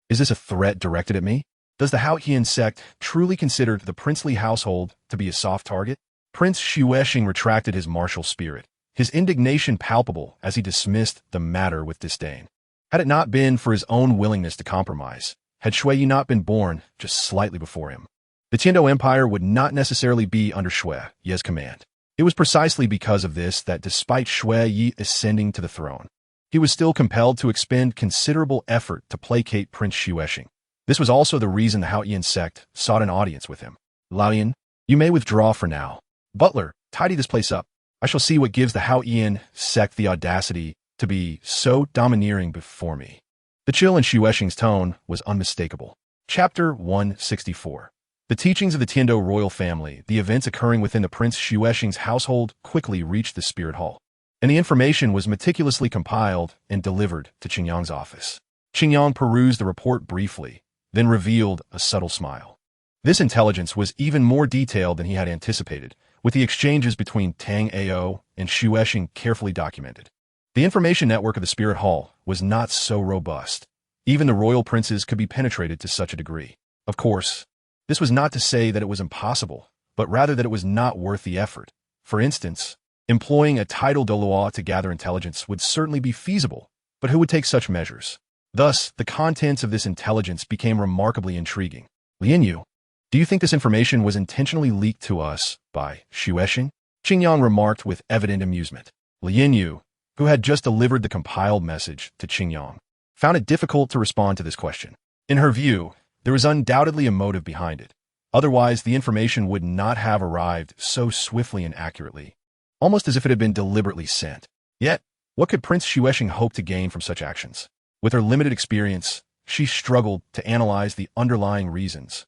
Is this a threat directed at me? Does the Haotian sect truly consider the princely household to be a soft target? Prince Xuexing retracted his martial spirit, his indignation palpable as he dismissed the matter with disdain. Had it not been for his own willingness to compromise, had Shui Yi not been born just slightly before him, the Tiando Empire would not necessarily be under Shui Yi's command. It was precisely because of this that despite Shui Yi ascending to the throne, he was still compelled to expend considerable effort to placate Prince Xuexing. This was also the reason the Haotian sect sought an audience with him. Laoyan, you may withdraw for now. Butler, tidy this place up. I shall see what gives the Haotian sect the audacity to be so domineering before me. The chill in Xuexing's tone was unmistakable. Chapter 164. The teachings of the Tiando royal family, the events occurring within the Prince Xuexing's household quickly reached the Spirit Hall, and the information was meticulously compiled and delivered to Qingyang's office. Qingyang perused the report briefly, then revealed a subtle smile. This intelligence was even more detailed than he had anticipated, with the exchanges between Tang Ao and Xuexing carefully documented. The information network of the Spirit Hall was not so robust. Even the royal princes could be penetrated to such a degree. Of course, this was not to say that it was impossible, but rather that it was not worth the effort. For instance, employing a title d'Olois to gather intelligence would certainly be feasible, but who would take such measures? Thus, the contents of this intelligence became remarkably intriguing. Lian Yu, do you think this information was intentionally leaked to us by Xuexing? Qingyang remarked with evident amusement. Lin Yu, who had just delivered the compiled message to Qingyang, found it difficult to respond to this question. In her view, there was undoubtedly a motive behind it. Otherwise, the information would not have arrived so swiftly and accurately, almost as if it had been deliberately sent. Yet, what could Prince Xuexing hope to gain from such actions? With her limited experience, she struggled to analyze the underlying reasons,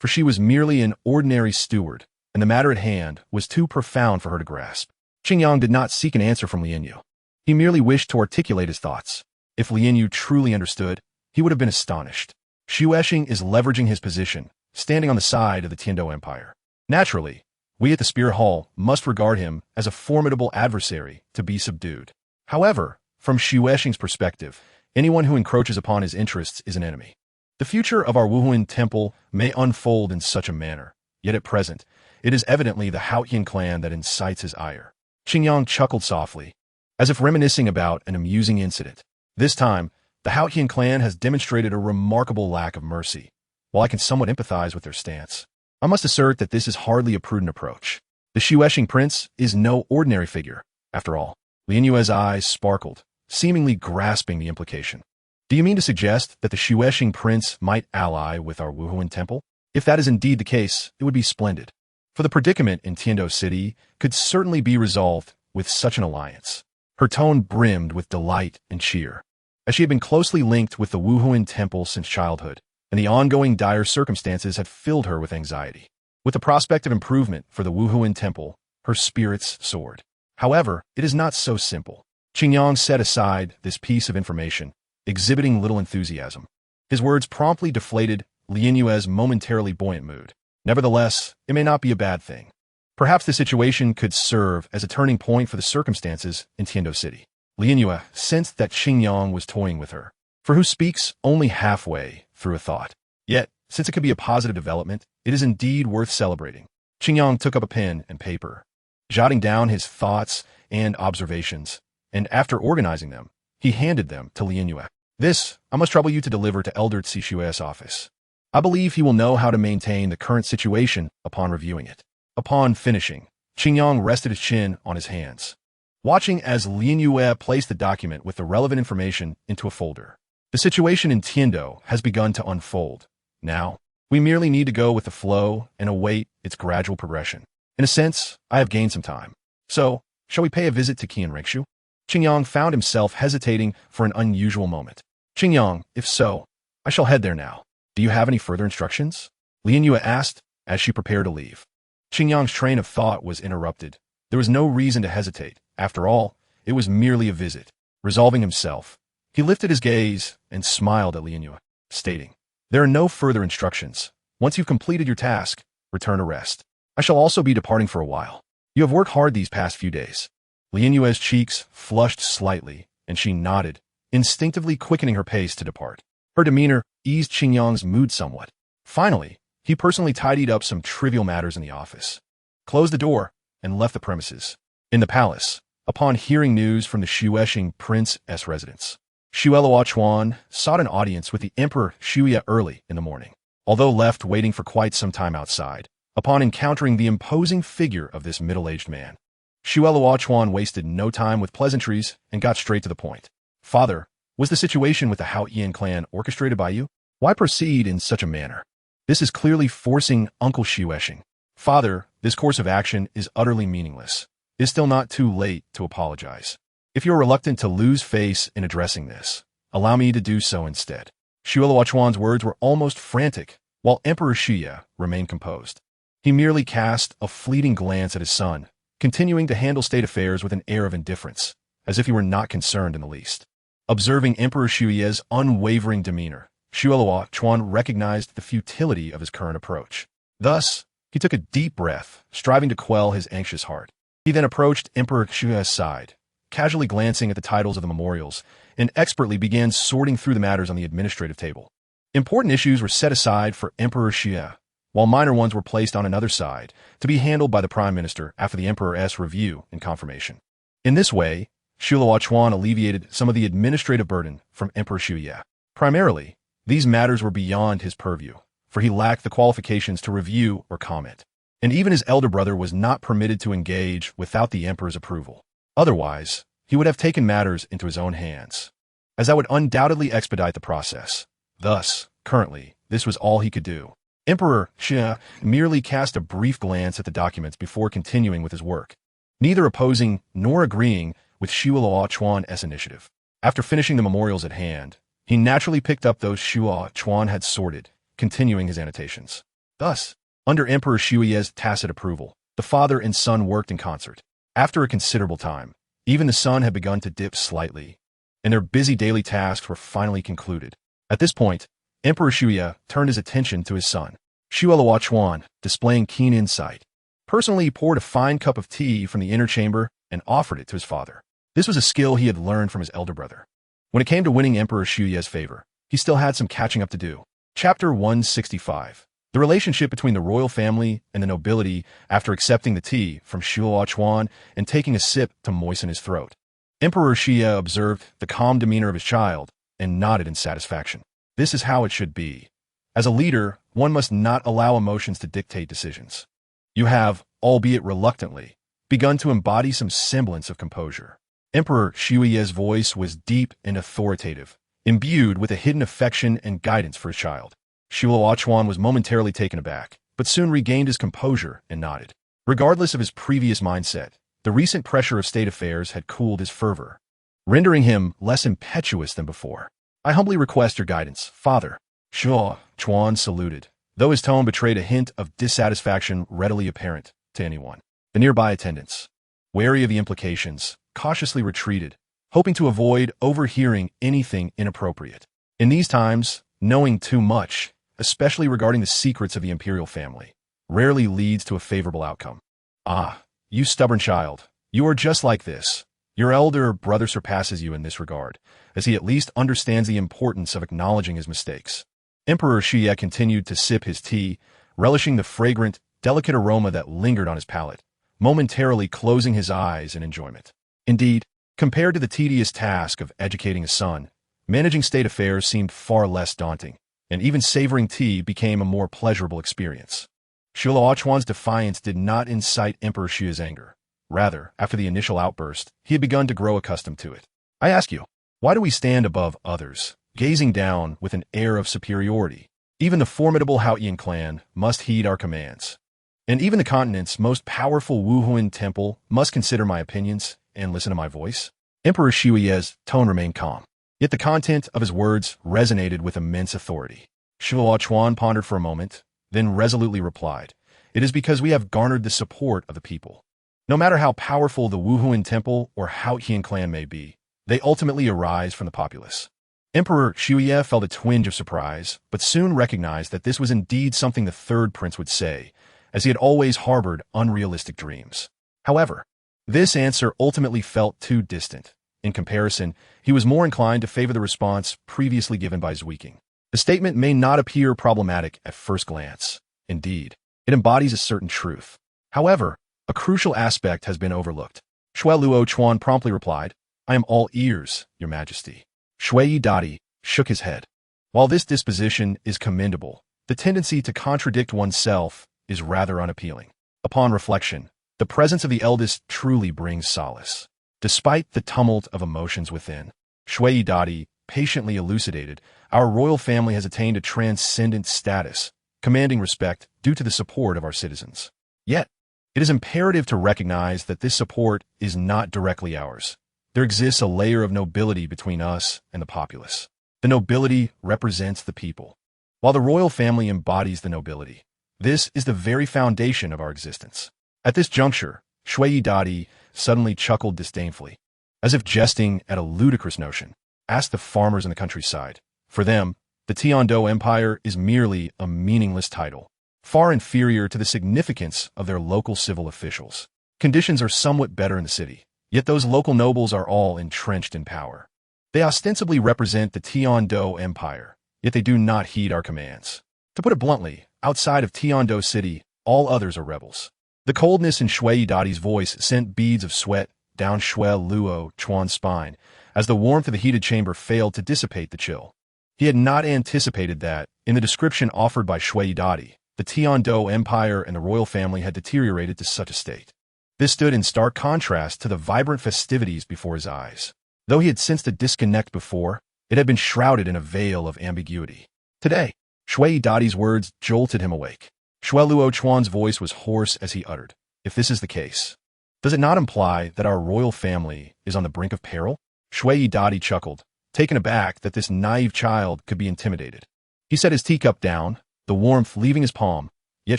for she was merely an ordinary steward, and the matter at hand was too profound for her to grasp. Qingyang did not seek an answer from Lin Yu. He merely wished to articulate his thoughts. If Lin Yu truly understood, he would have been astonished. Xuexing is leveraging his position, standing on the side of the Tiando Empire. Naturally, we at the Spirit Hall must regard him as a formidable adversary to be subdued. However, from Xuexing's perspective, anyone who encroaches upon his interests is an enemy. The future of our Wuhuan Temple may unfold in such a manner, yet at present, it is evidently the Haotian clan that incites his ire. Qingyang chuckled softly, as if reminiscing about an amusing incident. This time, the Haotian clan has demonstrated a remarkable lack of mercy. While I can somewhat empathize with their stance, I must assert that this is hardly a prudent approach. The Xuexing prince is no ordinary figure. After all, Lin Yu's eyes sparkled, seemingly grasping the implication. Do you mean to suggest that the Xuexing prince might ally with our Wuhuan temple? If that is indeed the case, it would be splendid. For the predicament in Tiando City could certainly be resolved with such an alliance. Her tone brimmed with delight and cheer, as she had been closely linked with the Wuhuan temple since childhood, and the ongoing dire circumstances had filled her with anxiety. With the prospect of improvement for the Wuhuan temple, her spirits soared. However, it is not so simple. Qingyang set aside this piece of information, exhibiting little enthusiasm. His words promptly deflated Lin Yu's momentarily buoyant mood. Nevertheless, it may not be a bad thing. Perhaps the situation could serve as a turning point for the circumstances in Tiando City. Lin Yu sensed that Qingyang was toying with her, for who speaks only halfway through a thought. Yet, since it could be a positive development, it is indeed worth celebrating. Qingyang took up a pen and paper, jotting down his thoughts and observations, and after organizing them, he handed them to Lin Yu. This, I must trouble you to deliver to Elder Zishue's office. I believe he will know how to maintain the current situation upon reviewing it. Upon finishing, Qingyang rested his chin on his hands, watching as Lin Yu placed the document with the relevant information into a folder. The situation in Tiando has begun to unfold. Now, we merely need to go with the flow and await its gradual progression. In a sense, I have gained some time. So, shall we pay a visit to Qian Ringshu? Qingyang found himself hesitating for an unusual moment. Qingyang, if so, I shall head there now. Do you have any further instructions? Lin Yu asked as she prepared to leave. Qingyang's train of thought was interrupted. There was no reason to hesitate. After all, it was merely a visit. Resolving himself, he lifted his gaze and smiled at Lin Yu, stating, "There are no further instructions. Once you've completed your task, return to rest. I shall also be departing for a while. You have worked hard these past few days." Lin Yu's cheeks flushed slightly, and she nodded, instinctively quickening her pace to depart. Her demeanor eased Qingyang's mood somewhat. Finally, he personally tidied up some trivial matters in the office, closed the door, and left the premises. In the palace, upon hearing news from the Xuexing prince's residence, Shueluo Chuan sought an audience with the Emperor Shuya early in the morning. Although left waiting for quite some time outside, upon encountering the imposing figure of this middle-aged man, Shueluo Chuan wasted no time with pleasantries and got straight to the point. "Father, was the situation with the Haotian clan orchestrated by you? Why proceed in such a manner? This is clearly forcing Uncle Xuexing." "Father, this course of action is utterly meaningless. It is still not too late to apologize. If you are reluctant to lose face in addressing this, allow me to do so instead." Shueluo Chuan's words were almost frantic, while Emperor Shuya remained composed. He merely cast a fleeting glance at his son, continuing to handle state affairs with an air of indifference, as if he were not concerned in the least. Observing Emperor Shuya's unwavering demeanor, Shueluo Chuan recognized the futility of his current approach. Thus, he took a deep breath, striving to quell his anxious heart. He then approached Emperor Shuya's side, casually glancing at the titles of the memorials, and expertly began sorting through the matters on the administrative table. Important issues were set aside for Emperor Shuya, while minor ones were placed on another side to be handled by the Prime Minister after the Emperor's review and confirmation. In this way, Shueluo Chuan alleviated some of the administrative burden from Emperor Shuya. Primarily, these matters were beyond his purview, for he lacked the qualifications to review or comment. and even his elder brother was not permitted to engage without the emperor's approval. Otherwise, he would have taken matters into his own hands, as that would undoubtedly expedite the process. Thus, currently, this was all he could do. Emperor Xia merely cast a brief glance at the documents before continuing with his work, neither opposing nor agreeing with Shua Chuan's initiative. After finishing the memorials at hand, he naturally picked up those Shua Chuan had sorted, continuing his annotations. Thus, under Emperor Shui's tacit approval, the father and son worked in concert. After a considerable time, even the son had begun to dip slightly, and their busy daily tasks were finally concluded. At this point, Emperor Shuya turned his attention to his son, Shua Chuan, displaying keen insight. Personally, he poured a fine cup of tea from the inner chamber and offered it to his father. This was a skill he had learned from his elder brother. When it came to winning Emperor Shuya's favor, he still had some catching up to do. Chapter 165. The relationship between the royal family and the nobility after accepting the tea from Shua Chuan and taking a sip to moisten his throat. Emperor Xia observed the calm demeanor of his child and nodded in satisfaction. This is how it should be. As a leader, one must not allow emotions to dictate decisions. You have, albeit reluctantly, begun to embody some semblance of composure. Emperor Shui's voice was deep and authoritative, imbued with a hidden affection and guidance for his child. Shua Chuan was momentarily taken aback, but soon regained his composure and nodded. Regardless of his previous mindset, the recent pressure of state affairs had cooled his fervor, rendering him less impetuous than before. I humbly request your guidance, father. Shua Chuan saluted, though his tone betrayed a hint of dissatisfaction readily apparent to anyone. The nearby attendants, wary of the implications, cautiously retreated, hoping to avoid overhearing anything inappropriate. In these times, knowing too much, especially regarding the secrets of the imperial family, rarely leads to a favorable outcome. Ah, you stubborn child, you are just like this. Your elder brother surpasses you in this regard, as he at least understands the importance of acknowledging his mistakes. Emperor Xia continued to sip his tea, relishing the fragrant, delicate aroma that lingered on his palate, momentarily closing his eyes in enjoyment. Indeed, compared to the tedious task of educating a son, managing state affairs seemed far less daunting, and even savoring tea became a more pleasurable experience. Shua Chuan's defiance did not incite Emperor Xia's anger. Rather, after the initial outburst, he had begun to grow accustomed to it. I ask you, why do we stand above others, gazing down with an air of superiority? Even the formidable Haoyan clan must heed our commands. And even the continent's most powerful Wuhuan temple must consider my opinions and listen to my voice. Emperor Shui's tone remained calm, yet the content of his words resonated with immense authority. Shua Chuan pondered for a moment, then resolutely replied, "It is because we have garnered the support of the people. No matter how powerful the Wuhuan temple or Haoyan clan may be, they ultimately arise from the populace." Emperor Shuya felt a twinge of surprise, but soon recognized that this was indeed something the third prince would say, as he had always harbored unrealistic dreams. However, this answer ultimately felt too distant. In comparison, he was more inclined to favor the response previously given by Zwiking. The statement may not appear problematic at first glance. Indeed, it embodies a certain truth. However, a crucial aspect has been overlooked. Shua Chuan promptly replied, "I am all ears, Your Majesty." Shui Dadi shook his head. While this disposition is commendable, the tendency to contradict oneself is rather unappealing. Upon reflection, the presence of the eldest truly brings solace. Despite the tumult of emotions within, Shui Dadi patiently elucidated, our royal family has attained a transcendent status, commanding respect due to the support of our citizens. Yet, it is imperative to recognize that this support is not directly ours. There exists a layer of nobility between us and the populace. The nobility represents the people, while the royal family embodies the nobility. This is the very foundation of our existence. At this juncture, Shui Dadi suddenly chuckled disdainfully, as if jesting at a ludicrous notion. Ask the farmers in the countryside. For them, the Tiando Empire is merely a meaningless title, far inferior to the significance of their local civil officials. Conditions are somewhat better in the city, yet those local nobles are all entrenched in power. They ostensibly represent the Tiando Empire, yet they do not heed our commands. To put it bluntly, outside of Tiando City, all others are rebels. The coldness in Shui Dadi's voice sent beads of sweat down Shua Chuan's spine, as the warmth of the heated chamber failed to dissipate the chill. He had not anticipated that, in the description offered by Shui Dadi, the Tian-Do Empire and the royal family had deteriorated to such a state. This stood in stark contrast to the vibrant festivities before his eyes. Though he had sensed a disconnect before, it had been shrouded in a veil of ambiguity. Today, Shui Dadi's words jolted him awake. Shui Luo Chuan's voice was hoarse as he uttered, "If this is the case, does it not imply that our royal family is on the brink of peril?" Shui Dadi chuckled, taken aback that this naive child could be intimidated. He set his teacup down, the warmth leaving his palm, yet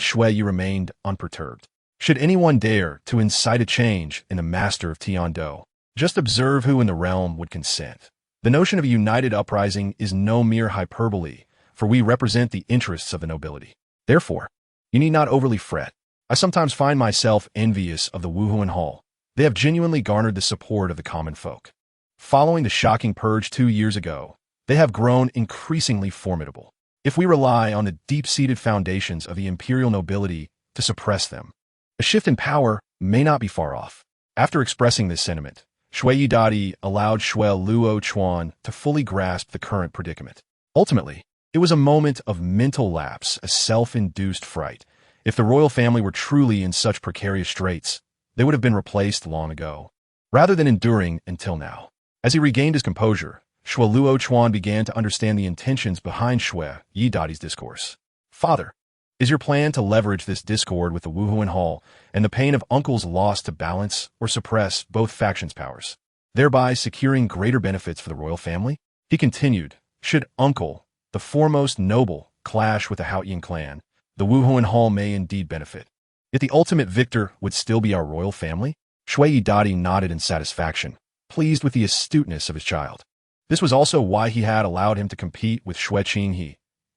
Shui remained unperturbed. Should anyone dare to incite a change in the master of Tian-Do, just observe who in the realm would consent. The notion of a united uprising is no mere hyperbole, for we represent the interests of the nobility. Therefore, you need not overly fret. I sometimes find myself envious of the Wuhuan Hall. They have genuinely garnered the support of the common folk. Following the shocking purge 2 years ago, they have grown increasingly formidable. If we rely on the deep-seated foundations of the imperial nobility to suppress them, a shift in power may not be far off. After expressing this sentiment, Shui Dadi allowed Shui Luo Chuan to fully grasp the current predicament. Ultimately, it was a moment of mental lapse, a self-induced fright. If the royal family were truly in such precarious straits, they would have been replaced long ago, rather than enduring until now. As he regained his composure, Shui Luo Chuan began to understand the intentions behind Shui Dadi's discourse. "Father, is your plan to leverage this discord with the Wuhuan Hall and the pain of uncle's loss to balance or suppress both factions' powers, thereby securing greater benefits for the royal family?" He continued, "Should uncle, the foremost noble, clash with the Haotian clan, the Wuhuan Hall may indeed benefit. Yet the ultimate victor would still be our royal family?" Shui Dadi nodded in satisfaction, pleased with the astuteness of his child. This was also why he had allowed him to compete with Shui Qinghe.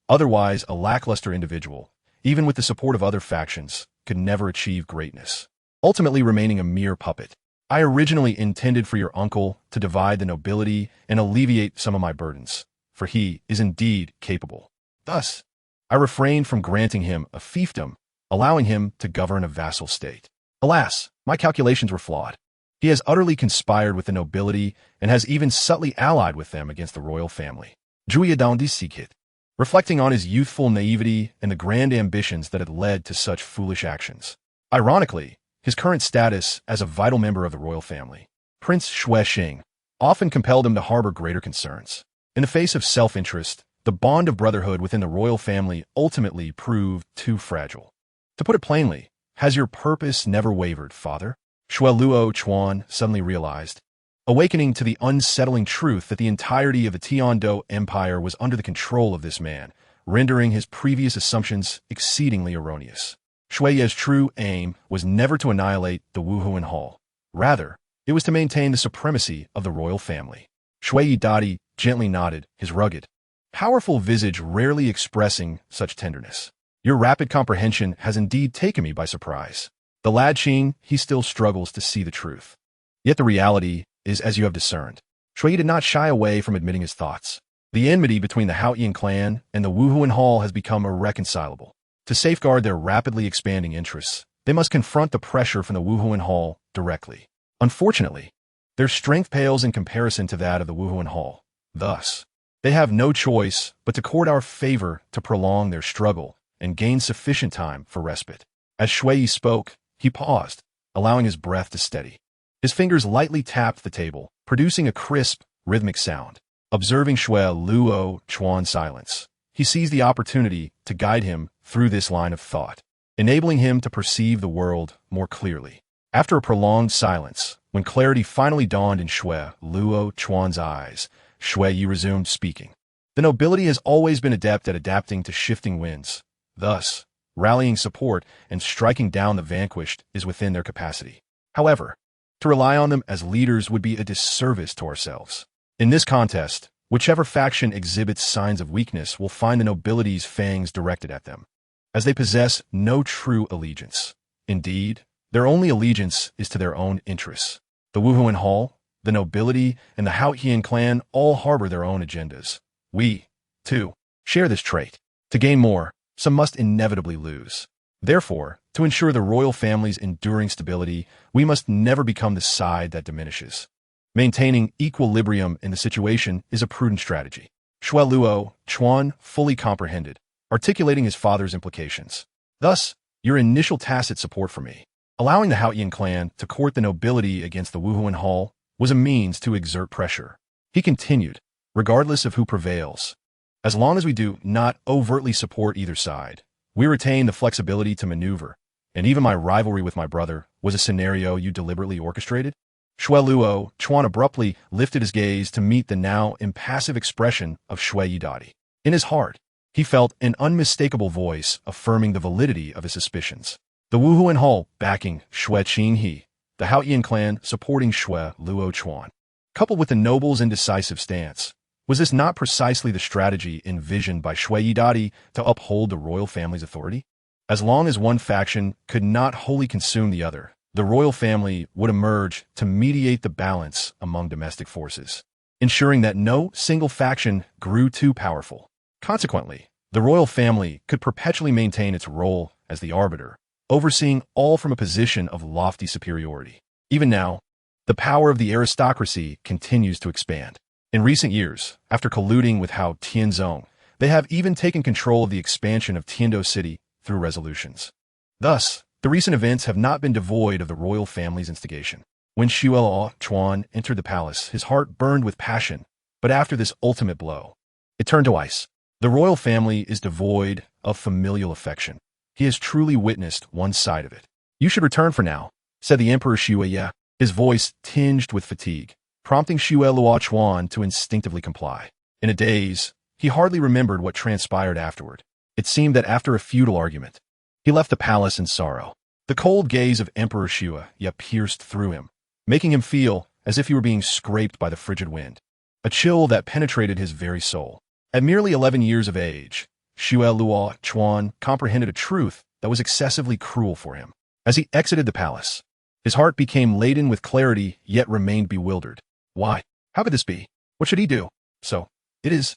Otherwise, a lackluster individual, even with the support of other factions, could never achieve greatness, ultimately remaining a mere puppet. "I originally intended for your uncle to divide the nobility and alleviate some of my burdens, for he is indeed capable. Thus, I refrained from granting him a fiefdom, allowing him to govern a vassal state. Alas, my calculations were flawed. He has utterly conspired with the nobility and has even subtly allied with them against the royal family." Juya Di Sikit, reflecting on his youthful naivety and the grand ambitions that had led to such foolish actions. Ironically, his current status as a vital member of the royal family, Prince Shui Xing, often compelled him to harbor greater concerns. In the face of self-interest, the bond of brotherhood within the royal family ultimately proved too fragile. To put it plainly, has your purpose never wavered, father? Shui Luo Chuan suddenly realized, awakening to the unsettling truth that the entirety of the Tian-Do Empire was under the control of this man, rendering his previous assumptions exceedingly erroneous. Shui Ye's true aim was never to annihilate the Wuhuan Hall. Rather, it was to maintain the supremacy of the royal family. Shui Dadi gently nodded, his rugged, powerful visage rarely expressing such tenderness. "Your rapid comprehension has indeed taken me by surprise." The lad Qing, he still struggles to see the truth. Yet the reality is as you have discerned. Shui did not shy away from admitting his thoughts. The enmity between the Haotian clan and the Wuhuan Hall has become irreconcilable. To safeguard their rapidly expanding interests, they must confront the pressure from the Wuhuan Hall directly. Unfortunately, their strength pales in comparison to that of the Wuhuan Hall. Thus, they have no choice but to court our favor to prolong their struggle and gain sufficient time for respite. As Shui spoke, he paused, allowing his breath to steady. His fingers lightly tapped the table, producing a crisp, rhythmic sound. Observing Shui Luo Chuan's silence, he seized the opportunity to guide him through this line of thought, enabling him to perceive the world more clearly. After a prolonged silence, when clarity finally dawned in Shui Luo Chuan's eyes, Shui Yi resumed speaking. "The nobility has always been adept at adapting to shifting winds. Thus, rallying support and striking down the vanquished is within their capacity. However, to rely on them as leaders would be a disservice to ourselves. In this contest, whichever faction exhibits signs of weakness will find the nobility's fangs directed at them, as they possess no true allegiance. Indeed, their only allegiance is to their own interests. The Wuhuan Hall, the nobility, and the Haotian clan all harbor their own agendas. We, too, share this trait. To gain more, some must inevitably lose. Therefore, to ensure the royal family's enduring stability, we must never become the side that diminishes. Maintaining equilibrium in the situation is a prudent strategy." Shui Luo Chuan fully comprehended, articulating his father's implications. Thus, your initial tacit support for me, allowing the Haotian clan to court the nobility against the Wuhuan Hall, was a means to exert pressure. He continued, regardless of who prevails. As long as we do not overtly support either side, we retain the flexibility to maneuver, and even my rivalry with my brother was a scenario you deliberately orchestrated? Shui Luo Chuan abruptly lifted his gaze to meet the now impassive expression of Shui Yidadi. In his heart, he felt an unmistakable voice affirming the validity of his suspicions. The Wuhuan Hall backing Shui Qinghe, the Haotian clan supporting Shui Luo Chuan. Coupled with the noble's indecisive stance, was this not precisely the strategy envisioned by Shui Yidadi to uphold the royal family's authority? As long as one faction could not wholly consume the other, the royal family would emerge to mediate the balance among domestic forces, ensuring that no single faction grew too powerful. Consequently, the royal family could perpetually maintain its role as the arbiter, overseeing all from a position of lofty superiority. Even now, the power of the aristocracy continues to expand. In recent years, after colluding with Hao Tianzong, they have even taken control of the expansion of Tiando City through resolutions. Thus, the recent events have not been devoid of the royal family's instigation. When Shui Luo Chuan entered the palace, his heart burned with passion, but after this ultimate blow, it turned to ice. The royal family is devoid of familial affection. He has truly witnessed one side of it. You should return for now, said the Emperor Shui, his voice tinged with fatigue, prompting Shui Luo Chuan to instinctively comply. In a daze, he hardly remembered what transpired afterward. It seemed that after a futile argument, he left the palace in sorrow. The cold gaze of Emperor Shui pierced through him, making him feel as if he were being scraped by the frigid wind, a chill that penetrated his very soul. At merely 11 years of age, Shui Luo Chuan comprehended a truth that was excessively cruel for him. As he exited the palace, his heart became laden with clarity yet remained bewildered. Why? How could this be? What should he do? So this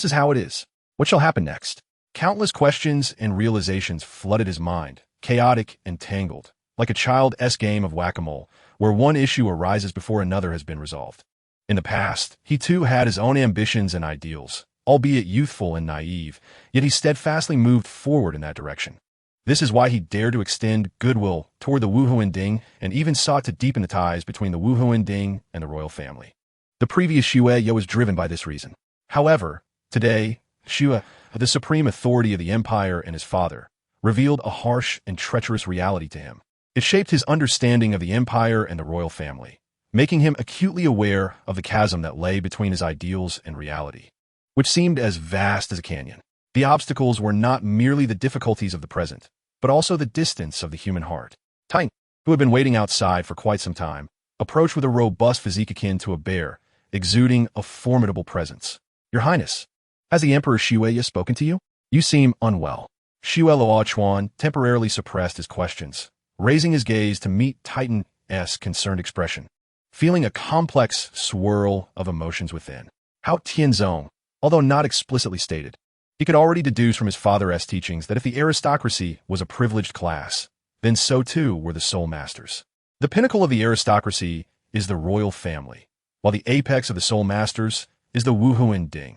is how it is. What shall happen next? Countless questions and realizations flooded his mind, chaotic and tangled, like a child's game of whack-a-mole, where one issue arises before another has been resolved. In the past, he too had his own ambitions and ideals, albeit youthful and naive, yet he steadfastly moved forward in that direction. This is why he dared to extend goodwill toward the Wuhuan Ding and even sought to deepen the ties between the Wuhuan Ding and the royal family. The previous Shui was driven by this reason. However, today, Shui, the supreme authority of the empire and his father, revealed a harsh and treacherous reality to him. It shaped his understanding of the empire and the royal family, making him acutely aware of the chasm that lay between his ideals and reality, which seemed as vast as a canyon. The obstacles were not merely the difficulties of the present, but also the distance of the human heart. Titan, who had been waiting outside for quite some time, approached with a robust physique akin to a bear, exuding a formidable presence. Your Highness, has the Emperor Shui spoken to you? You seem unwell. Shui Luo Chuan temporarily suppressed his questions, raising his gaze to meet Titan's concerned expression, feeling a complex swirl of emotions within. Hao Tianzong, although not explicitly stated, he could already deduce from his father's teachings that if the aristocracy was a privileged class, then so too were the Soul Masters. The pinnacle of the aristocracy is the royal family, while the apex of the Soul Masters is the Wuhuan Ding.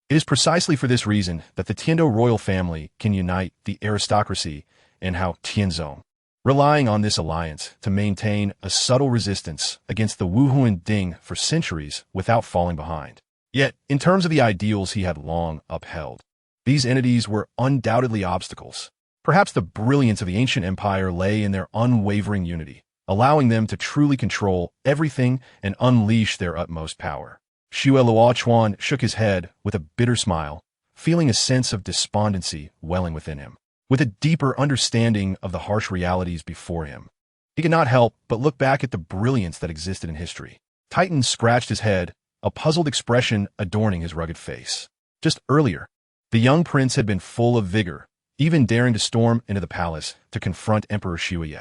It is precisely for this reason that the Tiando royal family can unite the aristocracy and Hao Tianzong, relying on this alliance to maintain a subtle resistance against the Wuhuan Ding for centuries without falling behind. Yet, in terms of the ideals he had long upheld, these entities were undoubtedly obstacles. Perhaps the brilliance of the ancient empire lay in their unwavering unity, allowing them to truly control everything and unleash their utmost power. Shui Luo Chuan shook his head with a bitter smile, feeling a sense of despondency welling within him. With a deeper understanding of the harsh realities before him, he could not help but look back at the brilliance that existed in history. Titan scratched his head, a puzzled expression adorning his rugged face. Just earlier, the young prince had been full of vigor, even daring to storm into the palace to confront Emperor Shui.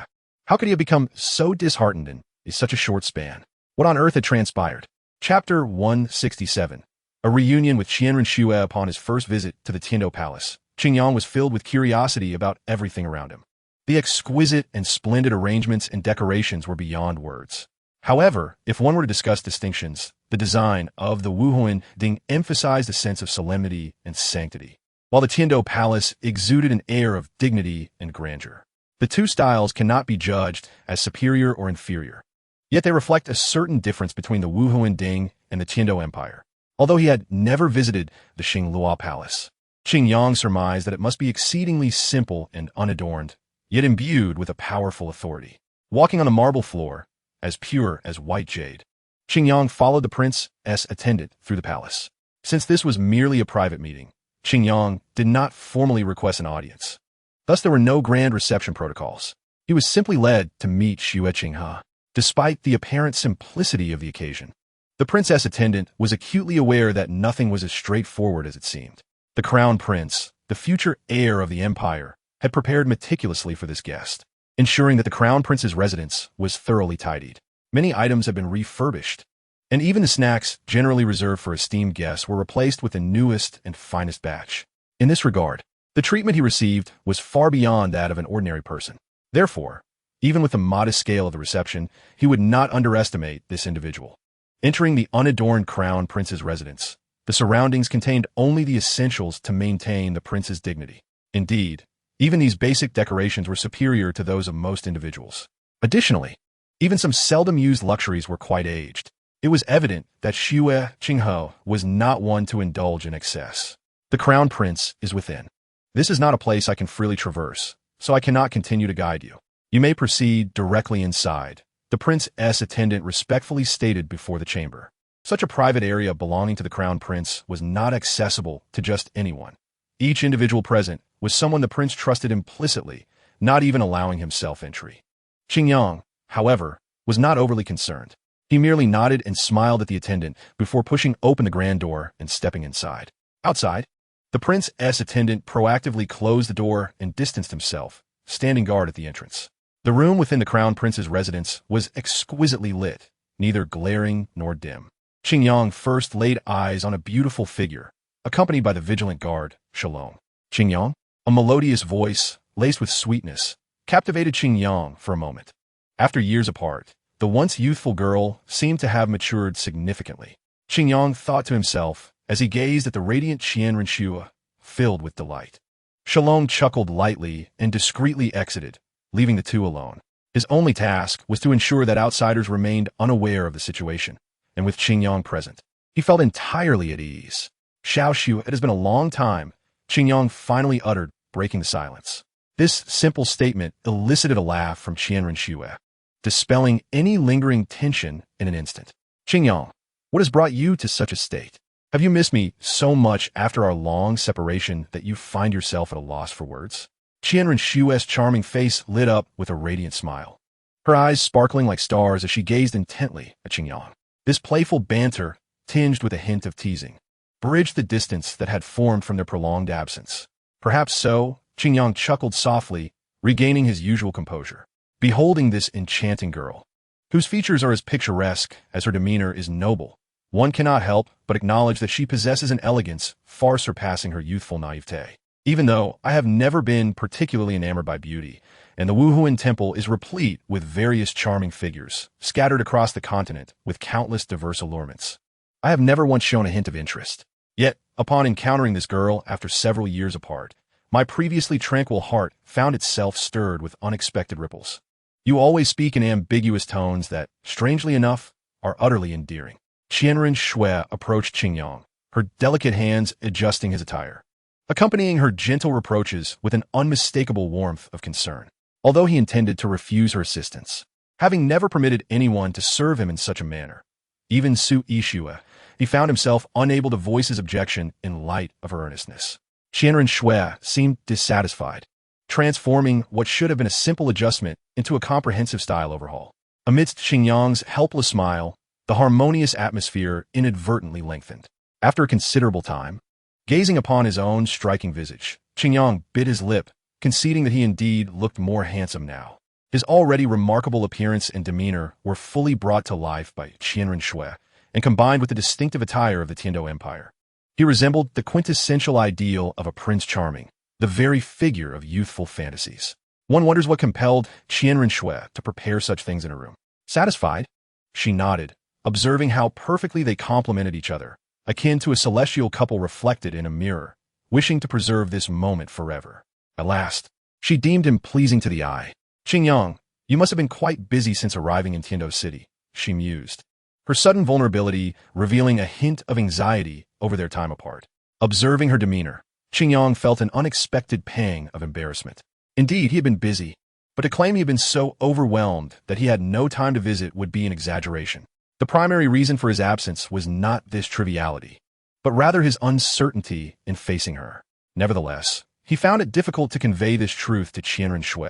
How could he have become so disheartened in such a short span? What on earth had transpired? Chapter 167. A reunion with Qianren Shui upon his first visit to the Tiando Palace. Qingyang was filled with curiosity about everything around him. The exquisite and splendid arrangements and decorations were beyond words. However, if one were to discuss distinctions, the design of the Wuhuan Ding emphasized a sense of solemnity and sanctity. while the Tiando Palace exuded an air of dignity and grandeur. The two styles cannot be judged as superior or inferior, yet they reflect a certain difference between the Wuhuan Ding and the Tiando Empire. Although he had never visited the Xinglua Palace, Qing Yang surmised that it must be exceedingly simple and unadorned, yet imbued with a powerful authority. Walking on a marble floor, as pure as white jade, Qing Yang followed the prince's attendant through the palace. Since this was merely a private meeting, Qing Yang did not formally request an audience. Thus there were no grand reception protocols. He was simply led to meet Xue Qinghe. Despite the apparent simplicity of the occasion, the princess attendant was acutely aware that nothing was as straightforward as it seemed. The crown prince, the future heir of the empire, had prepared meticulously for this guest, ensuring that the crown prince's residence was thoroughly tidied. Many items had been refurbished, and even the snacks generally reserved for esteemed guests were replaced with the newest and finest batch. In this regard, the treatment he received was far beyond that of an ordinary person. Therefore, even with the modest scale of the reception, he would not underestimate this individual. Entering the unadorned crown prince's residence, the surroundings contained only the essentials to maintain the prince's dignity. Indeed, even these basic decorations were superior to those of most individuals. Additionally, even some seldom-used luxuries were quite aged. It was evident that Xue Qinghe was not one to indulge in excess. The crown prince is within. This is not a place I can freely traverse, so I cannot continue to guide you. You may proceed directly inside, the prince's attendant respectfully stated before the chamber. Such a private area belonging to the crown prince was not accessible to just anyone. Each individual present was someone the prince trusted implicitly, not even allowing himself entry. Qing Yang, however, was not overly concerned. He merely nodded and smiled at the attendant before pushing open the grand door and stepping inside. Outside, the prince's attendant proactively closed the door and distanced himself, standing guard at the entrance. The room within the crown prince's residence was exquisitely lit, neither glaring nor dim. Qing Yang first laid eyes on a beautiful figure, accompanied by the vigilant guard, Shalom. Qing Yang, a melodious voice, laced with sweetness, captivated Qing Yang for a moment. After years apart, the once youthful girl seemed to have matured significantly. Qing Yang thought to himself as he gazed at the radiant Qianren Xue, filled with delight. Shalom chuckled lightly and discreetly exited, leaving the two alone. His only task was to ensure that outsiders remained unaware of the situation, and with Qing Yang present, he felt entirely at ease. Xiao Xu, it has been a long time, Qing Yang finally uttered, breaking the silence. This simple statement elicited a laugh from Qianren Xue, dispelling any lingering tension in an instant. Qing Yang, what has brought you to such a state? Have you missed me so much after our long separation that you find yourself at a loss for words? Qianren Xue's charming face lit up with a radiant smile, her eyes sparkling like stars as she gazed intently at Qing Yang. This playful banter, tinged with a hint of teasing, bridged the distance that had formed from their prolonged absence. Perhaps so, Qing Yang chuckled softly, regaining his usual composure. Beholding this enchanting girl, whose features are as picturesque as her demeanor is noble, one cannot help but acknowledge that she possesses an elegance far surpassing her youthful naivete. Even though I have never been particularly enamored by beauty, and the Wuhuan Temple is replete with various charming figures, scattered across the continent with countless diverse allurements, I have never once shown a hint of interest. Yet, upon encountering this girl after several years apart, my previously tranquil heart found itself stirred with unexpected ripples. You always speak in ambiguous tones that, strangely enough, are utterly endearing. Qianren Xue approached Qing Yang, her delicate hands adjusting his attire, accompanying her gentle reproaches with an unmistakable warmth of concern. Although he intended to refuse her assistance, having never permitted anyone to serve him in such a manner, even Su Yixue, he found himself unable to voice his objection in light of her earnestness. Qianren Xue seemed dissatisfied, transforming what should have been a simple adjustment into a comprehensive style overhaul. Amidst Qing Yang's helpless smile, the harmonious atmosphere inadvertently lengthened. After a considerable time, gazing upon his own striking visage, Qing Yang bit his lip, conceding that he indeed looked more handsome now. His already remarkable appearance and demeanor were fully brought to life by Qianren Xue, and combined with the distinctive attire of the Tiando Empire. He resembled the quintessential ideal of a prince charming, the very figure of youthful fantasies. One wonders what compelled Qianren Xue to prepare such things in her room. Satisfied? She nodded, observing how perfectly they complemented each other, akin to a celestial couple reflected in a mirror, wishing to preserve this moment forever. At last, she deemed him pleasing to the eye. "Qingyang, you must have been quite busy since arriving in Tiando City," she mused, her sudden vulnerability revealing a hint of anxiety over their time apart. Observing her demeanor, Qingyang felt an unexpected pang of embarrassment. Indeed, he had been busy, but to claim he had been so overwhelmed that he had no time to visit would be an exaggeration. The primary reason for his absence was not this triviality, but rather his uncertainty in facing her. Nevertheless, he found it difficult to convey this truth to Qianren Shui.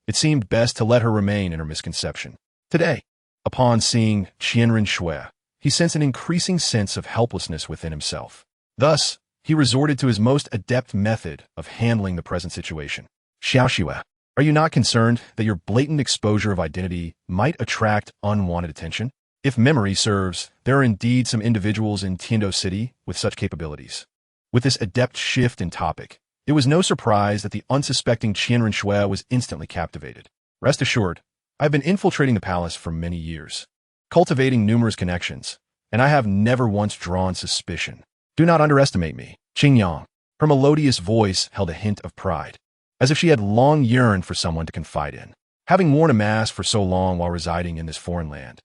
It seemed best to let her remain in her misconception. Today, upon seeing Qianren Shui, he sensed an increasing sense of helplessness within himself. Thus, he resorted to his most adept method of handling the present situation. "Xiaoxue, are you not concerned that your blatant exposure of identity might attract unwanted attention? If memory serves, there are indeed some individuals in Tiando City with such capabilities." With this adept shift in topic, it was no surprise that the unsuspecting Qianren Shui was instantly captivated. "Rest assured, I've been infiltrating the palace for many years, cultivating numerous connections, and I have never once drawn suspicion. Do not underestimate me." Qingyang, her melodious voice held a hint of pride, as if she had long yearned for someone to confide in. Having worn a mask for so long while residing in this foreign land,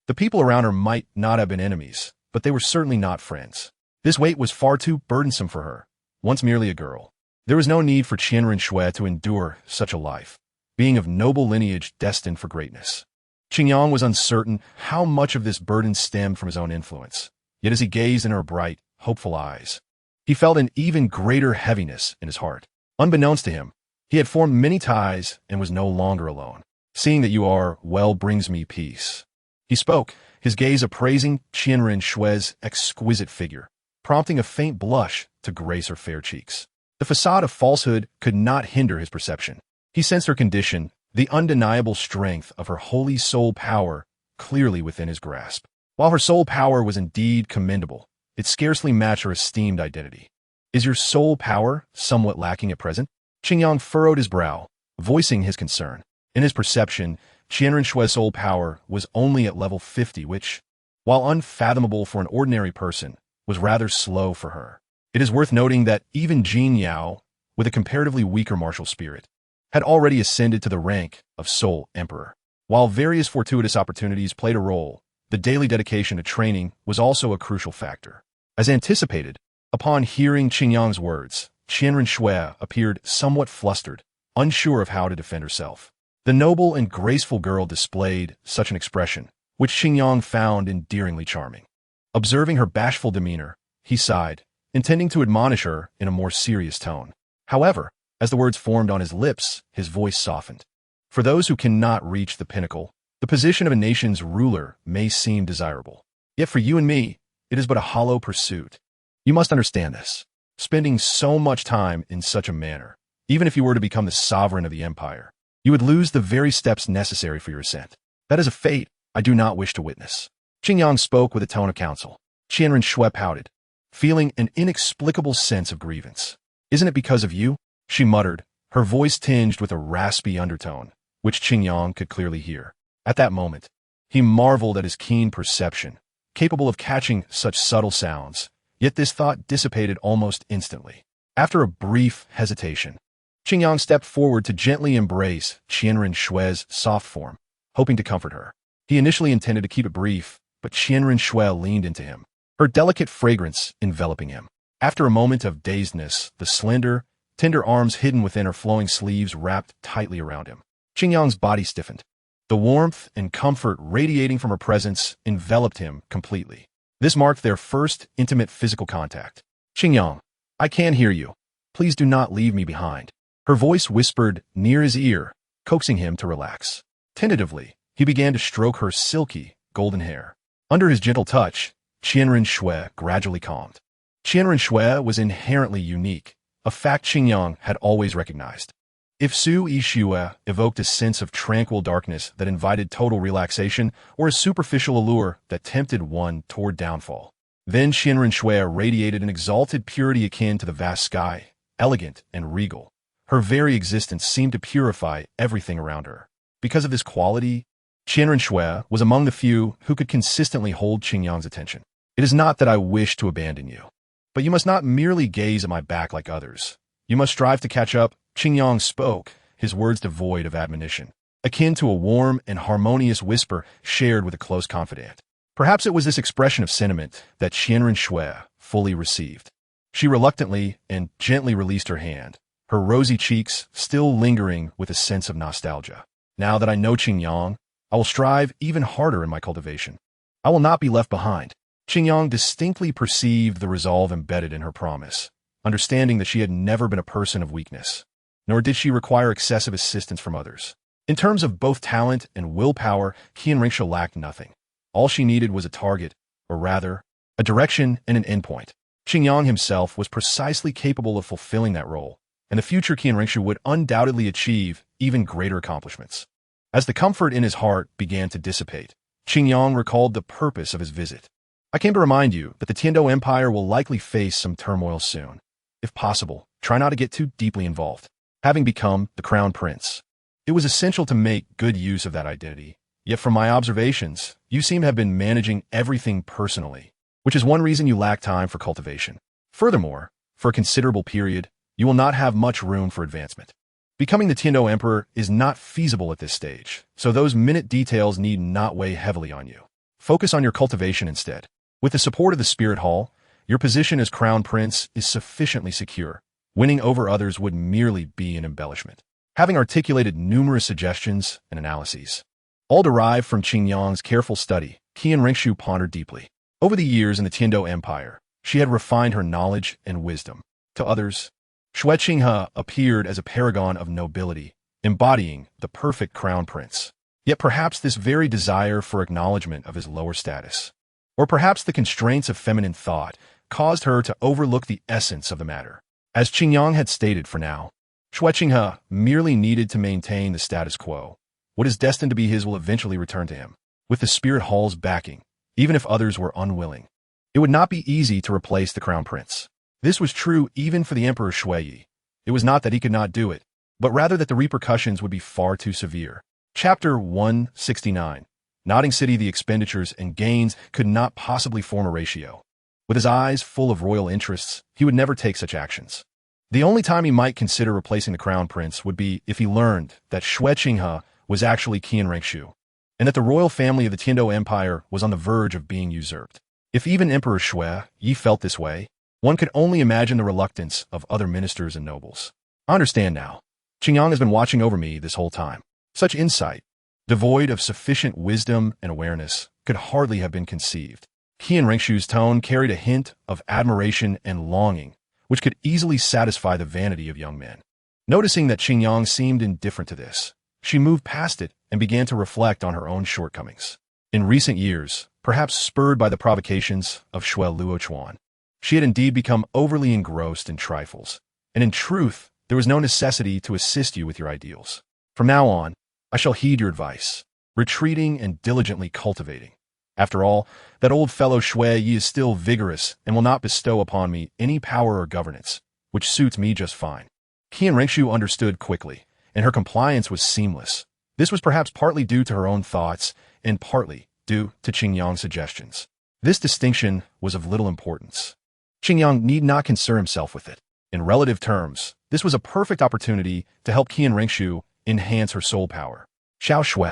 the people around her might not have been enemies, but they were certainly not friends. This weight was far too burdensome for her, once merely a girl. There was no need for Qianren Shui to endure such a life, being of noble lineage destined for greatness. Qingyang was uncertain how much of this burden stemmed from his own influence, yet as he gazed in her bright, hopeful eyes, he felt an even greater heaviness in his heart. Unbeknownst to him, he had formed many ties and was no longer alone. "Seeing that you are well brings me peace." He spoke, his gaze appraising Qianren Shui's exquisite figure, prompting a faint blush to grace her fair cheeks. The facade of falsehood could not hinder his perception. He sensed her condition, the undeniable strength of her holy soul power clearly within his grasp. While her soul power was indeed commendable, it scarcely matched her esteemed identity. "Is your soul power somewhat lacking at present?" Qingyang furrowed his brow, voicing his concern. In his perception, Qianren Shui's soul power was only at level 50, which, while unfathomable for an ordinary person, was rather slow for her. It is worth noting that even Jin Yao, with a comparatively weaker martial spirit, had already ascended to the rank of Soul Emperor. While various fortuitous opportunities played a role, the daily dedication to training was also a crucial factor. As anticipated, upon hearing Qingyang's words, Qianren Shui appeared somewhat flustered, unsure of how to defend herself. The noble and graceful girl displayed such an expression, which Qingyang found endearingly charming. Observing her bashful demeanor, he sighed, intending to admonish her in a more serious tone. However, as the words formed on his lips, his voice softened. "For those who cannot reach the pinnacle, the position of a nation's ruler may seem desirable. Yet for you and me, it is but a hollow pursuit. You must understand this. Spending so much time in such a manner, even if you were to become the sovereign of the empire, you would lose the very steps necessary for your ascent. That is a fate I do not wish to witness." Qingyang spoke with a tone of counsel. Qianren Shui pouted, feeling an inexplicable sense of grievance. "Isn't it because of you?" she muttered, her voice tinged with a raspy undertone, which Qingyang could clearly hear. At that moment, he marveled at his keen perception, capable of catching such subtle sounds, yet this thought dissipated almost instantly. After a brief hesitation, Qingyang stepped forward to gently embrace Qianren Shui's soft form, hoping to comfort her. He initially intended to keep it brief, but Qianren Shui leaned into him, her delicate fragrance enveloping him. After a moment of dazedness, the slender, tender arms hidden within her flowing sleeves wrapped tightly around him. Qingyang's body stiffened. The warmth and comfort radiating from her presence enveloped him completely. This marked their first intimate physical contact. "Qingyang, I can hear you. Please do not leave me behind." Her voice whispered near his ear, coaxing him to relax. Tentatively, he began to stroke her silky, golden hair. Under his gentle touch, Qianren Shui gradually calmed. Qianren Shui was inherently unique, a fact Qingyang had always recognized. If Su Yixue evoked a sense of tranquil darkness that invited total relaxation or a superficial allure that tempted one toward downfall, then Qianren Shui radiated an exalted purity akin to the vast sky, elegant and regal. Her very existence seemed to purify everything around her. Because of this quality, Qianren Shui was among the few who could consistently hold Qingyang's attention. "It is not that I wish to abandon you," But you must not merely gaze at my back like others. You must strive to catch up. Qingyang spoke, his words devoid of admonition, akin to a warm and harmonious whisper shared with a close confidant. Perhaps it was this expression of sentiment that Qianren Shui fully received. She reluctantly and gently released her hand, her rosy cheeks still lingering with a sense of nostalgia. Now that I know Qingyang, I will strive even harder in my cultivation. I will not be left behind. Qingyang distinctly perceived the resolve embedded in her promise, understanding that she had never been a person of weakness, nor did she require excessive assistance from others. In terms of both talent and willpower, Qianren lacked nothing. All she needed was a target, or rather, a direction and an endpoint. Qingyang himself was precisely capable of fulfilling that role, and the future Qianren would undoubtedly achieve even greater accomplishments. As the comfort in his heart began to dissipate, Qingyang recalled the purpose of his visit. I came to remind you that the Tiando Empire will likely face some turmoil soon. If possible, try not to get too deeply involved. Having become the Crown Prince, it was essential to make good use of that identity. Yet from my observations, you seem to have been managing everything personally, which is one reason you lack time for cultivation. Furthermore, for a considerable period, you will not have much room for advancement. Becoming the Tiando Emperor is not feasible at this stage, so those minute details need not weigh heavily on you. Focus on your cultivation instead. With the support of the Spirit Hall, your position as Crown Prince is sufficiently secure. Winning over others would merely be an embellishment. Having articulated numerous suggestions and analyses, all derived from Qingyang's careful study, Qianren pondered deeply. Over the years in the Tiando Empire, she had refined her knowledge and wisdom. To others, Shui Qinghe appeared as a paragon of nobility, embodying the perfect crown prince. Yet perhaps this very desire for acknowledgement of his lower status, or perhaps the constraints of feminine thought, caused her to overlook the essence of the matter. As Qingyang had stated, for now, Shui Qinghe merely needed to maintain the status quo. What is destined to be his will eventually return to him. With the Spirit Hall's backing, even if others were unwilling, it would not be easy to replace the Crown Prince. This was true even for the Emperor Shui. It was not that he could not do it, but rather that the repercussions would be far too severe. Chapter 169. Nodding City. The expenditures and gains could not possibly form a ratio. With his eyes full of royal interests, he would never take such actions. The only time he might consider replacing the Crown Prince would be if he learned that Shui Qinghe was actually Qianren, and that the royal family of the Tiando Empire was on the verge of being usurped. If even Emperor Shui felt this way, one could only imagine the reluctance of other ministers and nobles. I understand now. Qingyang has been watching over me this whole time. Such insight, devoid of sufficient wisdom and awareness, could hardly have been conceived. Qianren tone carried a hint of admiration and longing, which could easily satisfy the vanity of young men. Noticing that Qingyang seemed indifferent to this, she moved past it and began to reflect on her own shortcomings. In recent years, perhaps spurred by the provocations of Shui Luochuan, she had indeed become overly engrossed in trifles, and in truth, there was no necessity to assist you with your ideals. From now on, I shall heed your advice, retreating and diligently cultivating. After all, that old fellow Shui is still vigorous and will not bestow upon me any power or governance, which suits me just fine. Qianren understood quickly, and her compliance was seamless. This was perhaps partly due to her own thoughts, and partly due to Qingyang's suggestions. This distinction was of little importance. Qingyang need not concern himself with it. In relative terms, this was a perfect opportunity to help Qianren enhance her soul power. Xiao Shui,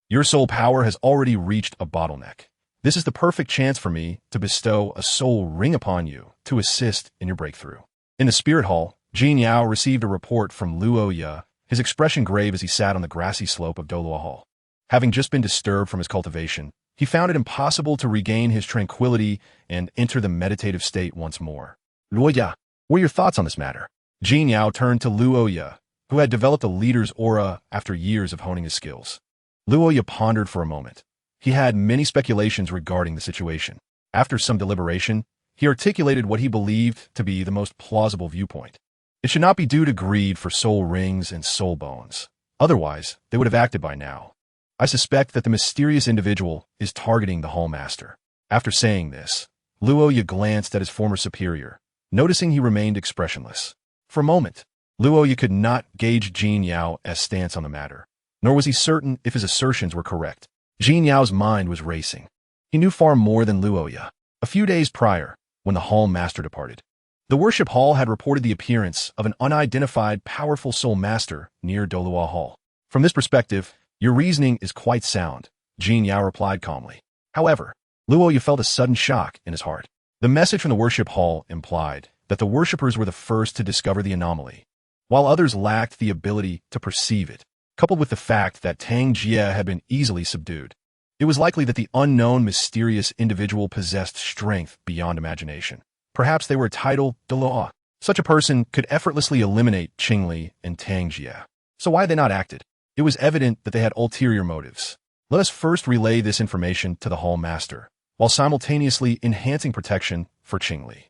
your soul power has already reached a bottleneck. This is the perfect chance for me to bestow a soul ring upon you to assist in your breakthrough. In the Spirit Hall, Jin Yao received a report from Luoya, his expression grave as he sat on the grassy slope of Dolua Hall. Having just been disturbed from his cultivation, he found it impossible to regain his tranquility and enter the meditative state once more. Luoya, what are your thoughts on this matter? Jin Yao turned to Luoya, who had developed a leader's aura after years of honing his skills. Luoya pondered for a moment. He had many speculations regarding the situation. After some deliberation, he articulated what he believed to be the most plausible viewpoint. It should not be due to greed for soul rings and soul bones. Otherwise, they would have acted by now. I suspect that the mysterious individual is targeting the Hall Master. After saying this, Luoya glanced at his former superior, noticing he remained expressionless. For a moment, Luoya could not gauge Jin Yao's stance on the matter, nor was he certain if his assertions were correct. Jin Yao's mind was racing. He knew far more than Luoya. A few days prior, when the Hall Master departed, The worship hall had reported the appearance of an unidentified powerful soul master near Dolua Hall. From this perspective, your reasoning is quite sound, Jin Yao replied calmly. However, Luo Yu felt a sudden shock in his heart. The message from the worship hall implied that the worshippers were the first to discover the anomaly, while others lacked the ability to perceive it. Coupled with the fact that Tang Jie had been easily subdued, it was likely that the unknown mysterious individual possessed strength beyond imagination. Perhaps they were a title de law. Such a person could effortlessly eliminate Qingli and Tang Jie. So why had they not acted? It was evident that they had ulterior motives. Let us first relay this information to the hall master, while simultaneously enhancing protection for Qingli.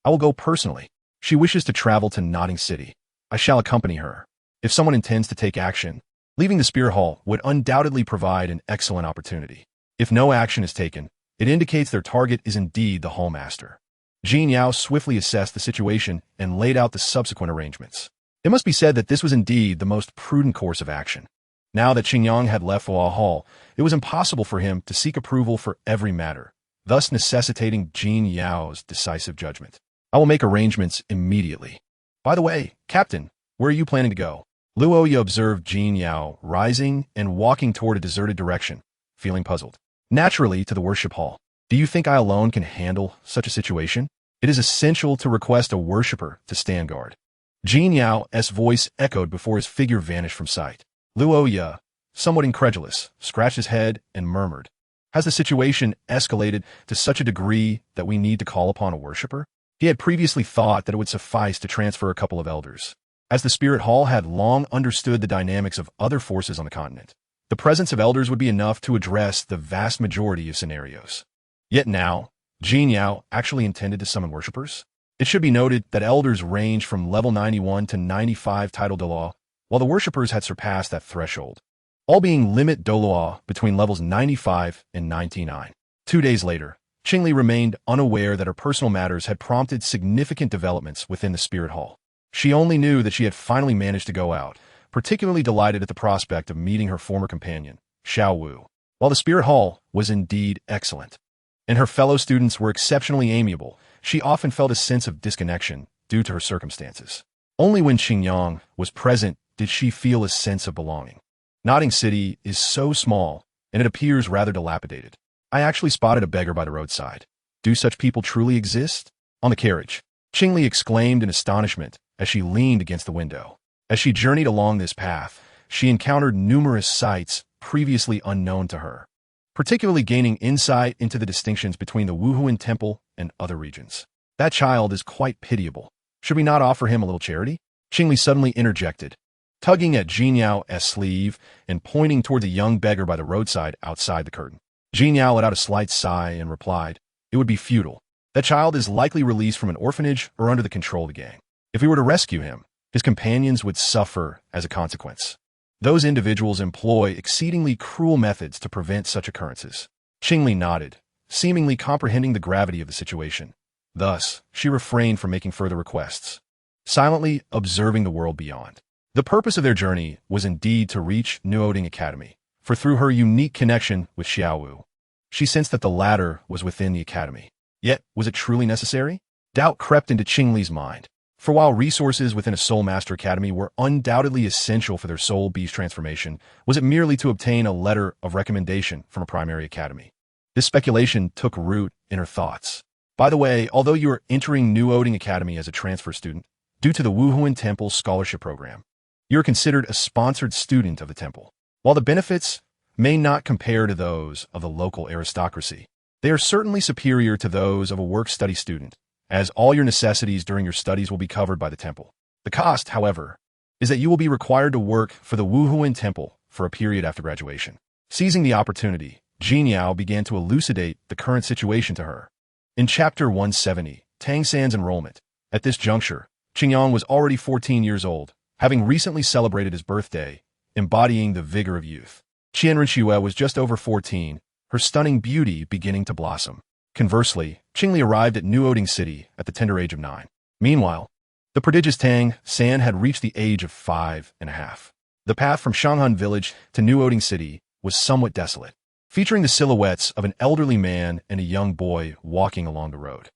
I will go personally. She wishes to travel to Notting City. I shall accompany her. If someone intends to take action, leaving the Spear Hall would undoubtedly provide an excellent opportunity. If no action is taken, it indicates their target is indeed the hall master. Jin Yao swiftly assessed the situation and laid out the subsequent arrangements. It must be said that this was indeed the most prudent course of action. Now that Qingyang had left Hua Hall, it was impossible for him to seek approval for every matter, thus necessitating Jin Yao's decisive judgment. I will make arrangements immediately. By the way, Captain, where are you planning to go? Luo Yu observed Jin Yao rising and walking toward a deserted direction, feeling puzzled. Naturally, to the worship hall. Do you think I alone can handle such a situation? It is essential to request a worshipper to stand guard. Jin Yao's voice echoed before his figure vanished from sight. Luo Yu, somewhat incredulous, scratched his head and murmured, has the situation escalated to such a degree that we need to call upon a worshipper? He had previously thought that it would suffice to transfer a couple of elders, as the Spirit Hall had long understood the dynamics of other forces on the continent. The presence of elders would be enough to address the vast majority of scenarios. Yet now, Jin Yao actually intended to summon worshippers? It should be noted that elders range from level 91 to 95 title de law, while the worshippers had surpassed that threshold, all being limit de law between levels 95 and 99. 2 days later, Qingli remained unaware that her personal matters had prompted significant developments within the Spirit Hall. She only knew that she had finally managed to go out, particularly delighted at the prospect of meeting her former companion, Xiao Wu. While the Spirit Hall was indeed excellent, and her fellow students were exceptionally amiable, she often felt a sense of disconnection due to her circumstances. Only when Xingyang was present did she feel a sense of belonging. Notting City is so small, and it appears rather dilapidated. I actually spotted a beggar by the roadside. Do such people truly exist? On the carriage, Qingli exclaimed in astonishment as she leaned against the window. As she journeyed along this path, she encountered numerous sights previously unknown to her, particularly gaining insight into the distinctions between the Wuhuan Temple and other regions. That child is quite pitiable. Should we not offer him a little charity? Qingli suddenly interjected, tugging at Jin Yao's sleeve and pointing toward the young beggar by the roadside outside the curtain. Jin Yao let out a slight sigh and replied, it would be futile. That child is likely released from an orphanage or under the control of the gang. If we were to rescue him, his companions would suffer as a consequence. Those individuals employ exceedingly cruel methods to prevent such occurrences. Qingli nodded, seemingly comprehending the gravity of the situation. Thus, she refrained from making further requests, silently observing the world beyond. The purpose of their journey was indeed to reach Nuoding Academy, for through her unique connection with Xiao Wu, she sensed that the latter was within the academy. Yet, was it truly necessary? Doubt crept into Qingli's mind. For while resources within a Soul Master Academy were undoubtedly essential for their soul beast transformation, was it merely to obtain a letter of recommendation from a primary academy? This speculation took root in her thoughts. By the way, although you are entering Nuoding Academy as a transfer student, due to the Wuhuan Temple Scholarship Program, you are considered a sponsored student of the temple. While the benefits may not compare to those of the local aristocracy, they are certainly superior to those of a work-study student, as all your necessities during your studies will be covered by the temple. The cost, however, is that you will be required to work for the Wuhuan Temple for a period after graduation. Seizing the opportunity, Jin Yao began to elucidate the current situation to her. In Chapter 170, Tang San's enrollment. At this juncture, Qingyang was already 14 years old, having recently celebrated his birthday, embodying the vigor of youth. Qian Renxue was just over 14, her stunning beauty beginning to blossom. Conversely, Qingli arrived at Nuoding City at the tender age of 9. Meanwhile, the prodigious Tang San had reached the age of 5.5. The path from Shanghan Village to Nuoding City was somewhat desolate, featuring the silhouettes of an elderly man and a young boy walking along the road.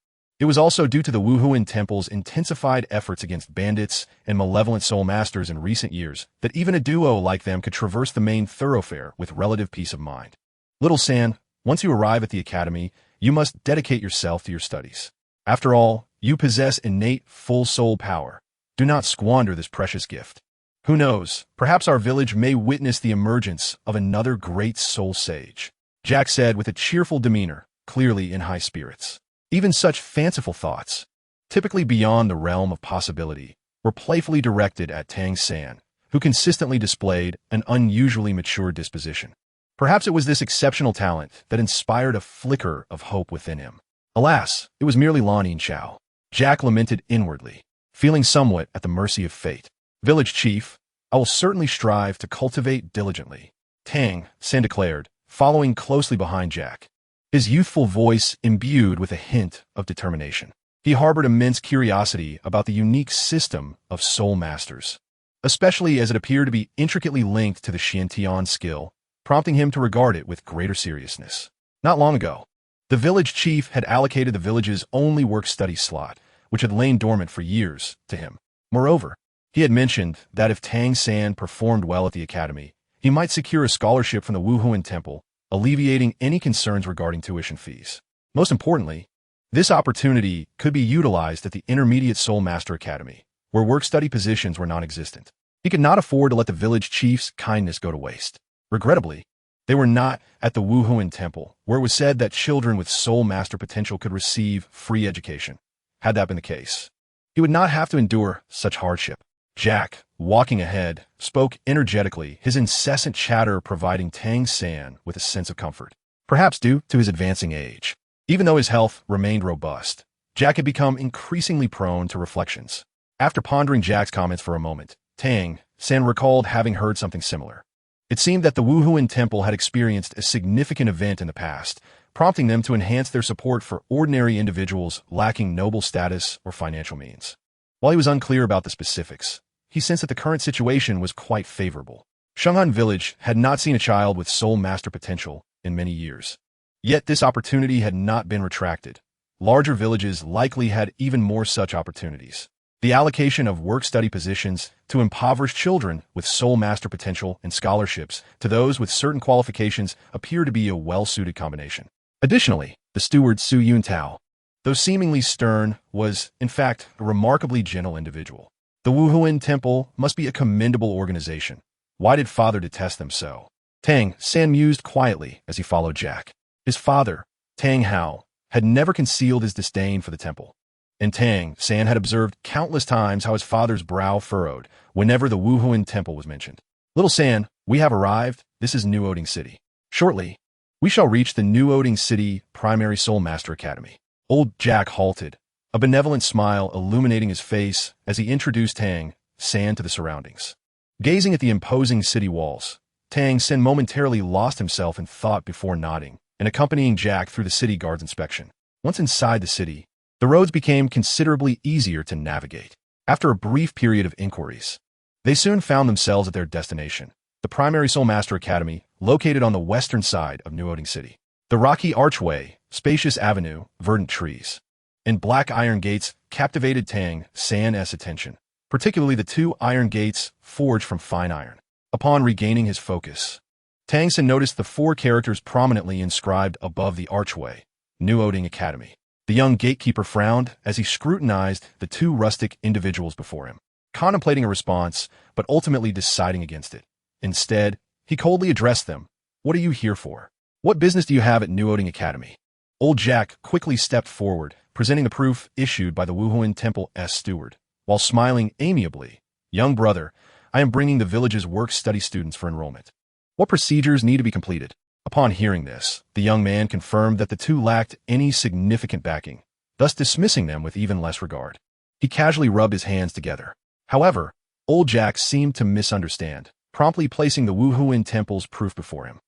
It was also due to the Wuhuan Temple's intensified efforts against bandits and malevolent soul masters in recent years that even a duo like them could traverse the main thoroughfare with relative peace of mind. Little San, once you arrive at the academy, you must dedicate yourself to your studies. After all, you possess innate full soul power. Do not squander this precious gift. Who knows, perhaps our village may witness the emergence of another great soul sage, Jack said with a cheerful demeanor, clearly in high spirits. Even such fanciful thoughts, typically beyond the realm of possibility, were playfully directed at Tang San, who consistently displayed an unusually mature disposition. Perhaps it was this exceptional talent that inspired a flicker of hope within him. Alas, it was merely Lan Chao. Jack lamented inwardly, feeling somewhat at the mercy of fate. Village chief, I will certainly strive to cultivate diligently, Tang San declared, following closely behind Jack, his youthful voice imbued with a hint of determination. He harbored immense curiosity about the unique system of soul masters, especially as it appeared to be intricately linked to the Xiantian skill, prompting him to regard it with greater seriousness. Not long ago, the village chief had allocated the village's only work-study slot, which had lain dormant for years, to him. Moreover, he had mentioned that if Tang San performed well at the academy, he might secure a scholarship from the Wuhuan Temple, alleviating any concerns regarding tuition fees. Most importantly, this opportunity could be utilized at the Intermediate Soul Master Academy, where work-study positions were non-existent. He could not afford to let the village chief's kindness go to waste. Regrettably, they were not at the Wuhuan Temple, where it was said that children with soul master potential could receive free education. Had that been the case, he would not have to endure such hardship. Jack, walking ahead, spoke energetically, his incessant chatter providing Tang San with a sense of comfort, perhaps due to his advancing age. Even though his health remained robust, Jack had become increasingly prone to reflections. After pondering Jack's comments for a moment, Tang San recalled having heard something similar. It seemed that the Wuhuan Temple had experienced a significant event in the past, prompting them to enhance their support for ordinary individuals lacking noble status or financial means. While he was unclear about the specifics, he sensed that the current situation was quite favorable. Shenghan Village had not seen a child with soul master potential in many years. Yet this opportunity had not been retracted. Larger villages likely had even more such opportunities. The allocation of work-study positions to impoverished children with soul master potential and scholarships to those with certain qualifications appeared to be a well-suited combination. Additionally, the steward Su Yuntao, though seemingly stern, was, in fact, a remarkably gentle individual. The Wuhuan Temple must be a commendable organization. Why did father detest them so? Tang San mused quietly as he followed Jack. His father, Tang Hao, had never concealed his disdain for the temple, and Tang San had observed countless times how his father's brow furrowed whenever the Wuhuan Temple was mentioned. Little San, we have arrived. This is New Oding City. Shortly, we shall reach the New Oding City Primary Soul Master Academy. Old Jack halted, a benevolent smile illuminating his face as he introduced Tang San to the surroundings. Gazing at the imposing city walls, Tang San momentarily lost himself in thought before nodding and accompanying Jack through the city guard's inspection. Once inside the city, the roads became considerably easier to navigate. After a brief period of inquiries, they soon found themselves at their destination, the Primary Soul Master Academy, located on the western side of New Oding City. The rocky archway, spacious avenue, verdant trees, and black iron gates captivated Tang San's attention, particularly the two iron gates forged from fine iron. Upon regaining his focus, Tang San noticed the four characters prominently inscribed above the archway, New Oding Academy. The young gatekeeper frowned as he scrutinized the two rustic individuals before him, contemplating a response, but ultimately deciding against it. Instead, he coldly addressed them. What are you here for? What business do you have at New Oding Academy? Old Jack quickly stepped forward, presenting the proof issued by the Wuhuan Temple's steward, while smiling amiably. Young brother, I am bringing the village's work-study students for enrollment. What procedures need to be completed? Upon hearing this, the young man confirmed that the two lacked any significant backing, thus dismissing them with even less regard. He casually rubbed his hands together. However, old Jack seemed to misunderstand, promptly placing the Wuhuan Temple's proof before him.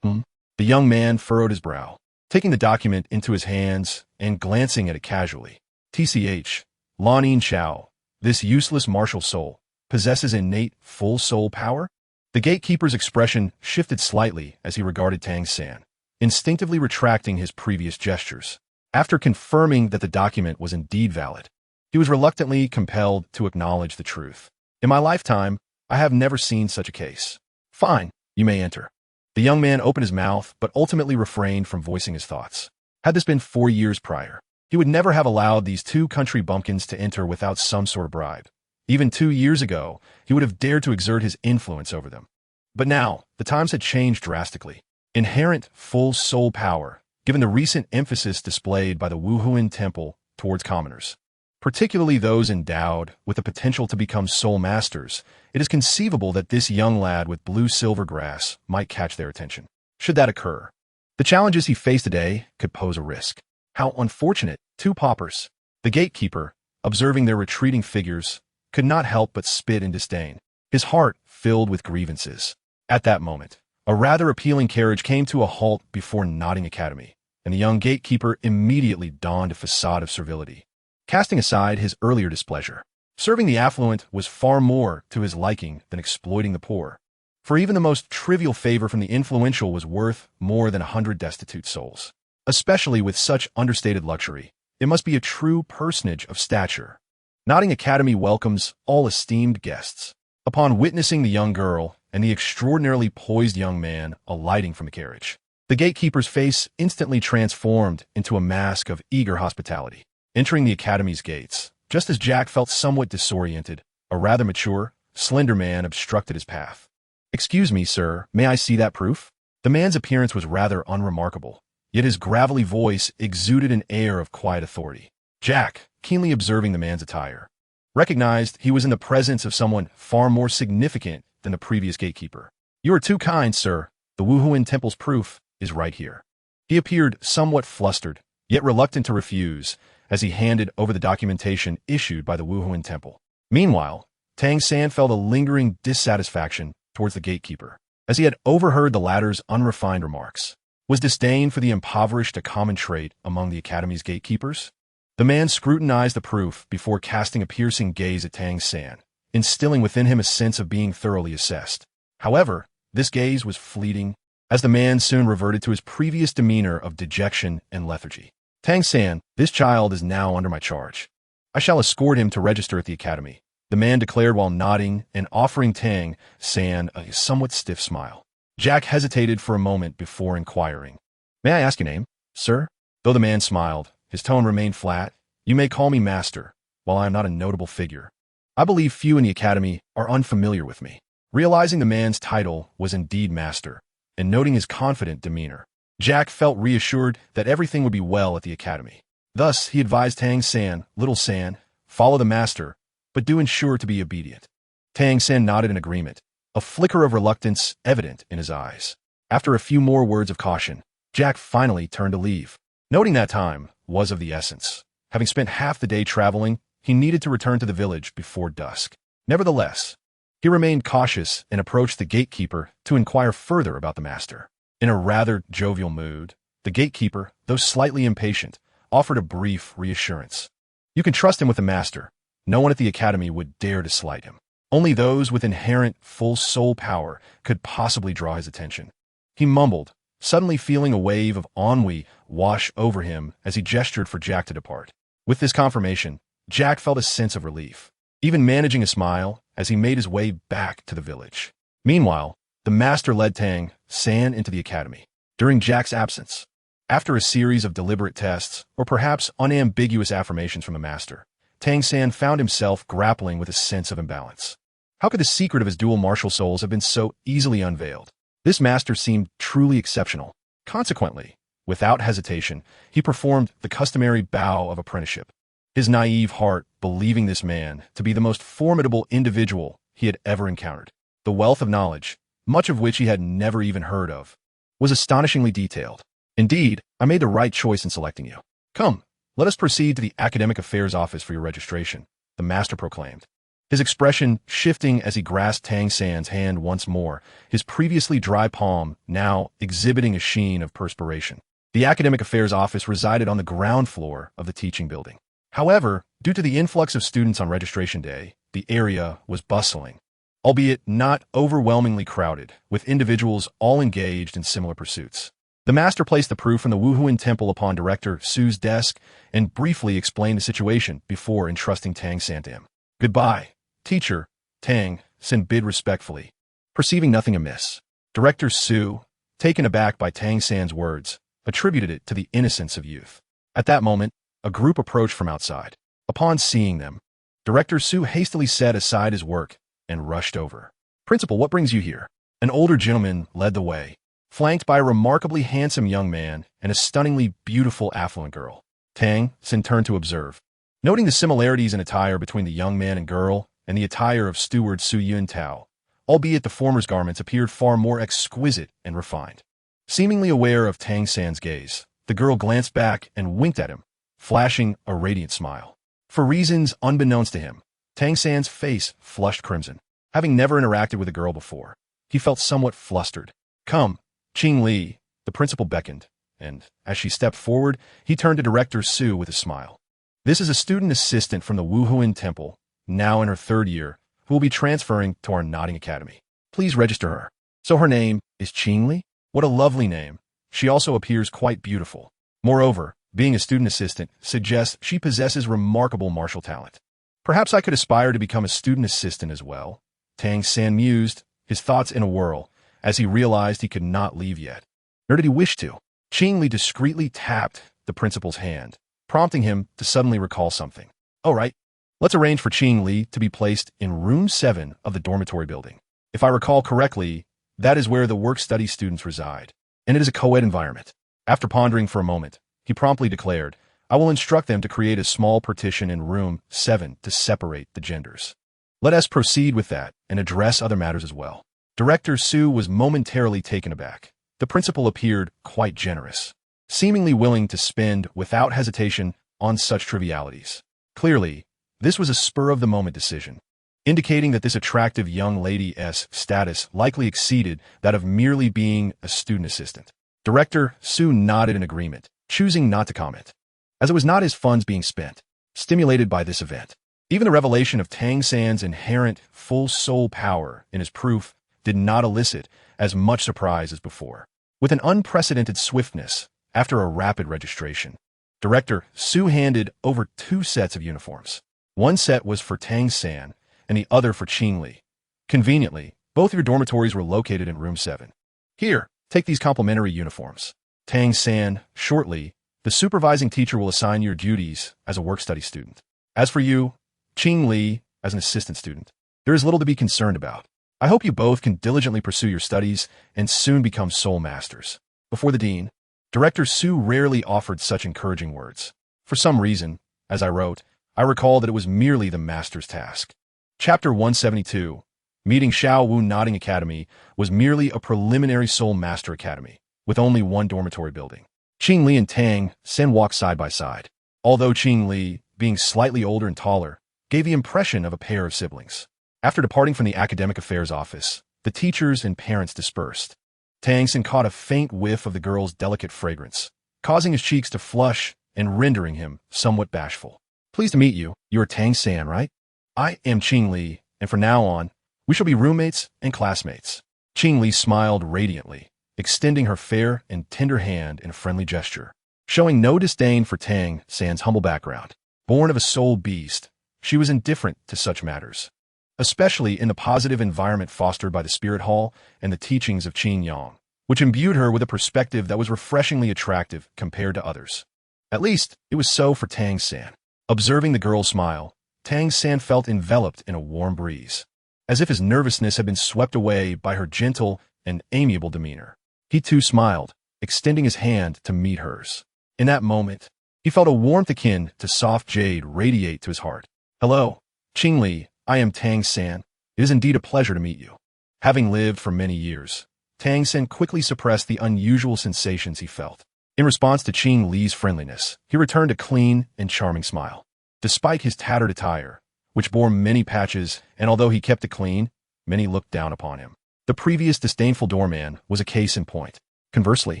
The young man furrowed his brow, taking the document into his hands and glancing at it casually. TCH, Lan Chao, this useless martial soul, possesses innate full soul power? The gatekeeper's expression shifted slightly as he regarded Tang San, instinctively retracting his previous gestures. After confirming that the document was indeed valid, he was reluctantly compelled to acknowledge the truth. In my lifetime, I have never seen such a case. Fine, you may enter. The young man opened his mouth, but ultimately refrained from voicing his thoughts. Had this been 4 years prior, he would never have allowed these two country bumpkins to enter without some sort of bribe. Even 2 years ago, he would have dared to exert his influence over them. But now, the times had changed drastically. Inherent full soul power, given the recent emphasis displayed by the Wuhuan Temple towards commoners, particularly those endowed with the potential to become soul masters, it is conceivable that this young lad with blue silver grass might catch their attention. Should that occur, the challenges he faced today could pose a risk. How unfortunate, 2 paupers. The gatekeeper, observing their retreating figures, could not help but spit in disdain, his heart filled with grievances. At that moment, a rather appealing carriage came to a halt before Notting Academy, and the young gatekeeper immediately donned a facade of servility, casting aside his earlier displeasure. Serving the affluent was far more to his liking than exploiting the poor, for even the most trivial favor from the influential was worth more than 100 destitute souls. Especially with such understated luxury, it must be a true personage of stature. Notting Academy welcomes all esteemed guests. Upon witnessing the young girl and the extraordinarily poised young man alighting from the carriage, the gatekeeper's face instantly transformed into a mask of eager hospitality. Entering the Academy's gates, just as Jack felt somewhat disoriented, a rather mature, slender man obstructed his path. "Excuse me, sir, may I see that proof?" The man's appearance was rather unremarkable, yet his gravelly voice exuded an air of quiet authority. Jack, keenly observing the man's attire, recognized he was in the presence of someone far more significant than the previous gatekeeper. "You are too kind, sir. The Wuhuan Temple's proof is right here." He appeared somewhat flustered, yet reluctant to refuse, as he handed over the documentation issued by the Wuhuan Temple. Meanwhile, Tang San felt a lingering dissatisfaction towards the gatekeeper, as he had overheard the latter's unrefined remarks. Was disdain for the impoverished a common trait among the Academy's gatekeepers? The man scrutinized the proof before casting a piercing gaze at Tang San, instilling within him a sense of being thoroughly assessed. However, this gaze was fleeting, as the man soon reverted to his previous demeanor of dejection and lethargy. "Tang San, this child is now under my charge. I shall escort him to register at the Academy," the man declared while nodding and offering Tang San a somewhat stiff smile. Jack hesitated for a moment before inquiring, "May I ask your name, sir?" Though the man smiled, his tone remained flat. "You may call me Master, while I am not a notable figure. I believe few in the Academy are unfamiliar with me." Realizing the man's title was indeed Master, and noting his confident demeanor, Jack felt reassured that everything would be well at the Academy. Thus, he advised Tang San, "Little San, follow the Master, but do ensure to be obedient." Tang San nodded in agreement, a flicker of reluctance evident in his eyes. After a few more words of caution, Jack finally turned to leave. Noting that time was of the essence. Having spent half the day traveling, he needed to return to the village before dusk. Nevertheless, he remained cautious and approached the gatekeeper to inquire further about the Master. In a rather jovial mood, the gatekeeper, though slightly impatient, offered a brief reassurance. "You can trust him with the Master. No one at the Academy would dare to slight him. Only those with inherent full soul power could possibly draw his attention." He mumbled, suddenly feeling a wave of ennui wash over him as he gestured for Jack to depart. With this confirmation, Jack felt a sense of relief, even managing a smile as he made his way back to the village. Meanwhile, the Master led Tang San into the Academy. During Jack's absence, after a series of deliberate tests, or perhaps unambiguous affirmations from the Master, Tang San found himself grappling with a sense of imbalance. How could the secret of his dual martial souls have been so easily unveiled? This Master seemed truly exceptional. Consequently, without hesitation, he performed the customary bow of apprenticeship, his naive heart believing this man to be the most formidable individual he had ever encountered. The wealth of knowledge, much of which he had never even heard of, was astonishingly detailed. "Indeed, I made the right choice in selecting you. Come, let us proceed to the Academic Affairs Office for your registration," the Master proclaimed, his expression shifting as he grasped Tang San's hand once more, his previously dry palm now exhibiting a sheen of perspiration. The Academic Affairs Office resided on the ground floor of the teaching building. However, due to the influx of students on registration day, the area was bustling, albeit not overwhelmingly crowded, with individuals all engaged in similar pursuits. The master placed the proof from the Wuhuan temple upon Director Su's desk and briefly explained the situation before entrusting Tang San to him. Goodbye, teacher, Tang San bid respectfully. Perceiving nothing amiss, Director Su, taken aback by Tang San's words, attributed it to the innocence of youth. At that moment, a group approached from outside. Upon seeing them, Director Su hastily set aside his work and rushed over. Principal, what brings you here? An older gentleman led the way, flanked by a remarkably handsome young man and a stunningly beautiful affluent girl. Tang San turned to observe. Noting the similarities in attire between the young man and girl and the attire of Steward Su Yun Tao, albeit the former's garments appeared far more exquisite and refined. Seemingly aware of Tang San's gaze, the girl glanced back and winked at him, flashing a radiant smile. For reasons unbeknownst to him, Tang San's face flushed crimson. Having never interacted with a girl before, he felt somewhat flustered. Come, Qing Li, the principal beckoned, and, as she stepped forward, he turned to Director Su with a smile. This is a student assistant from the Wuhuan Temple, now in her 3rd year, who will be transferring to our Nodding Academy. Please register her. So her name is Qing Li? What a lovely name. She also appears quite beautiful. Moreover, being a student assistant suggests she possesses remarkable martial talent. Perhaps I could aspire to become a student assistant as well. Tang San mused, his thoughts in a whirl, as he realized he could not leave yet. Nor did he wish to. Qing Li discreetly tapped the principal's hand, prompting him to suddenly recall something. All right, let's arrange for Qing Li to be placed in room 7 of the dormitory building. If I recall correctly, that is where the work-study students reside, and it is a co-ed environment. After pondering for a moment, he promptly declared, I will instruct them to create a small partition in room 7 to separate the genders. Let us proceed with that and address other matters as well. Director Su was momentarily taken aback. The principal appeared quite generous, seemingly willing to spend without hesitation on such trivialities. Clearly, this was a spur-of-the-moment decision, indicating that this attractive young lady's status likely exceeded that of merely being a student assistant. Director Su nodded in agreement, choosing not to comment, as it was not his funds being spent, stimulated by this event. Even the revelation of Tang San's inherent full soul power in his proof did not elicit as much surprise as before. With an unprecedented swiftness, after a rapid registration, Director Su handed over 2 sets of uniforms. One set was for Tang San, and the other for Qing Li. Conveniently, both of your dormitories were located in room 7. Here, take these complimentary uniforms. Tang San, shortly, the supervising teacher will assign your duties as a work-study student. As for you, Qing Li, as an assistant student, there is little to be concerned about. I hope you both can diligently pursue your studies and soon become soul masters. Before the dean, Director Su rarely offered such encouraging words. For some reason, as I wrote, I recall that it was merely the master's task. Chapter 172, Meeting Xiao Wu Nodding Academy, was merely a preliminary soul master academy, with only 1 dormitory building. Qing Li and Tang San walked side by side. Although Qing Li, being slightly older and taller, gave the impression of a pair of siblings. After departing from the academic affairs office, the teachers and parents dispersed. Tang San caught a faint whiff of the girl's delicate fragrance, causing his cheeks to flush and rendering him somewhat bashful. Pleased to meet you. You are Tang San, right? I am Qing Li, and from now on, we shall be roommates and classmates. Qing Li smiled radiantly, extending her fair and tender hand in a friendly gesture, showing no disdain for Tang San's humble background. Born of a soul beast, she was indifferent to such matters, especially in the positive environment fostered by the Spirit Hall and the teachings of Qin Yang, which imbued her with a perspective that was refreshingly attractive compared to others. At least, it was so for Tang San. Observing the girl's smile, Tang San felt enveloped in a warm breeze, as if his nervousness had been swept away by her gentle and amiable demeanor. He too smiled, extending his hand to meet hers. In that moment, he felt a warmth akin to soft jade radiate to his heart. Hello, Qing Li, I am Tang San. It is indeed a pleasure to meet you. Having lived for many years, Tang San quickly suppressed the unusual sensations he felt. In response to Qing Li's friendliness, he returned a clean and charming smile. Despite his tattered attire, which bore many patches, and although he kept it clean, many looked down upon him. The previous disdainful doorman was a case in point. Conversely,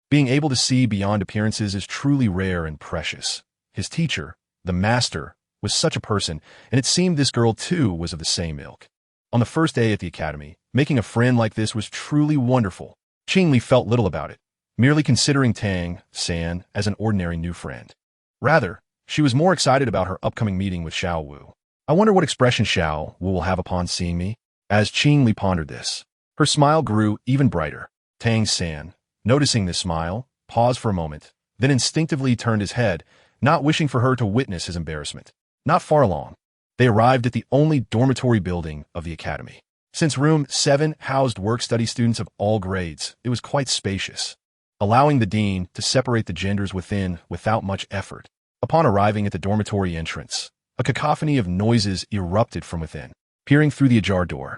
being able to see beyond appearances is truly rare and precious. His teacher, the master, was such a person, and it seemed this girl too was of the same ilk. On the first day at the academy, making a friend like this was truly wonderful. Qing Li felt little about it, merely considering Tang San as an ordinary new friend. Rather, she was more excited about her upcoming meeting with Xiao Wu. I wonder what expression Xiao Wu will have upon seeing me? As Qing Li pondered this, her smile grew even brighter. Tang San, noticing this smile, paused for a moment, then instinctively turned his head, not wishing for her to witness his embarrassment. Not far along, they arrived at the only dormitory building of the academy. Since room 7 housed work-study students of all grades, it was quite spacious, allowing the dean to separate the genders within without much effort. Upon arriving at the dormitory entrance, a cacophony of noises erupted from within. Peering through the ajar door,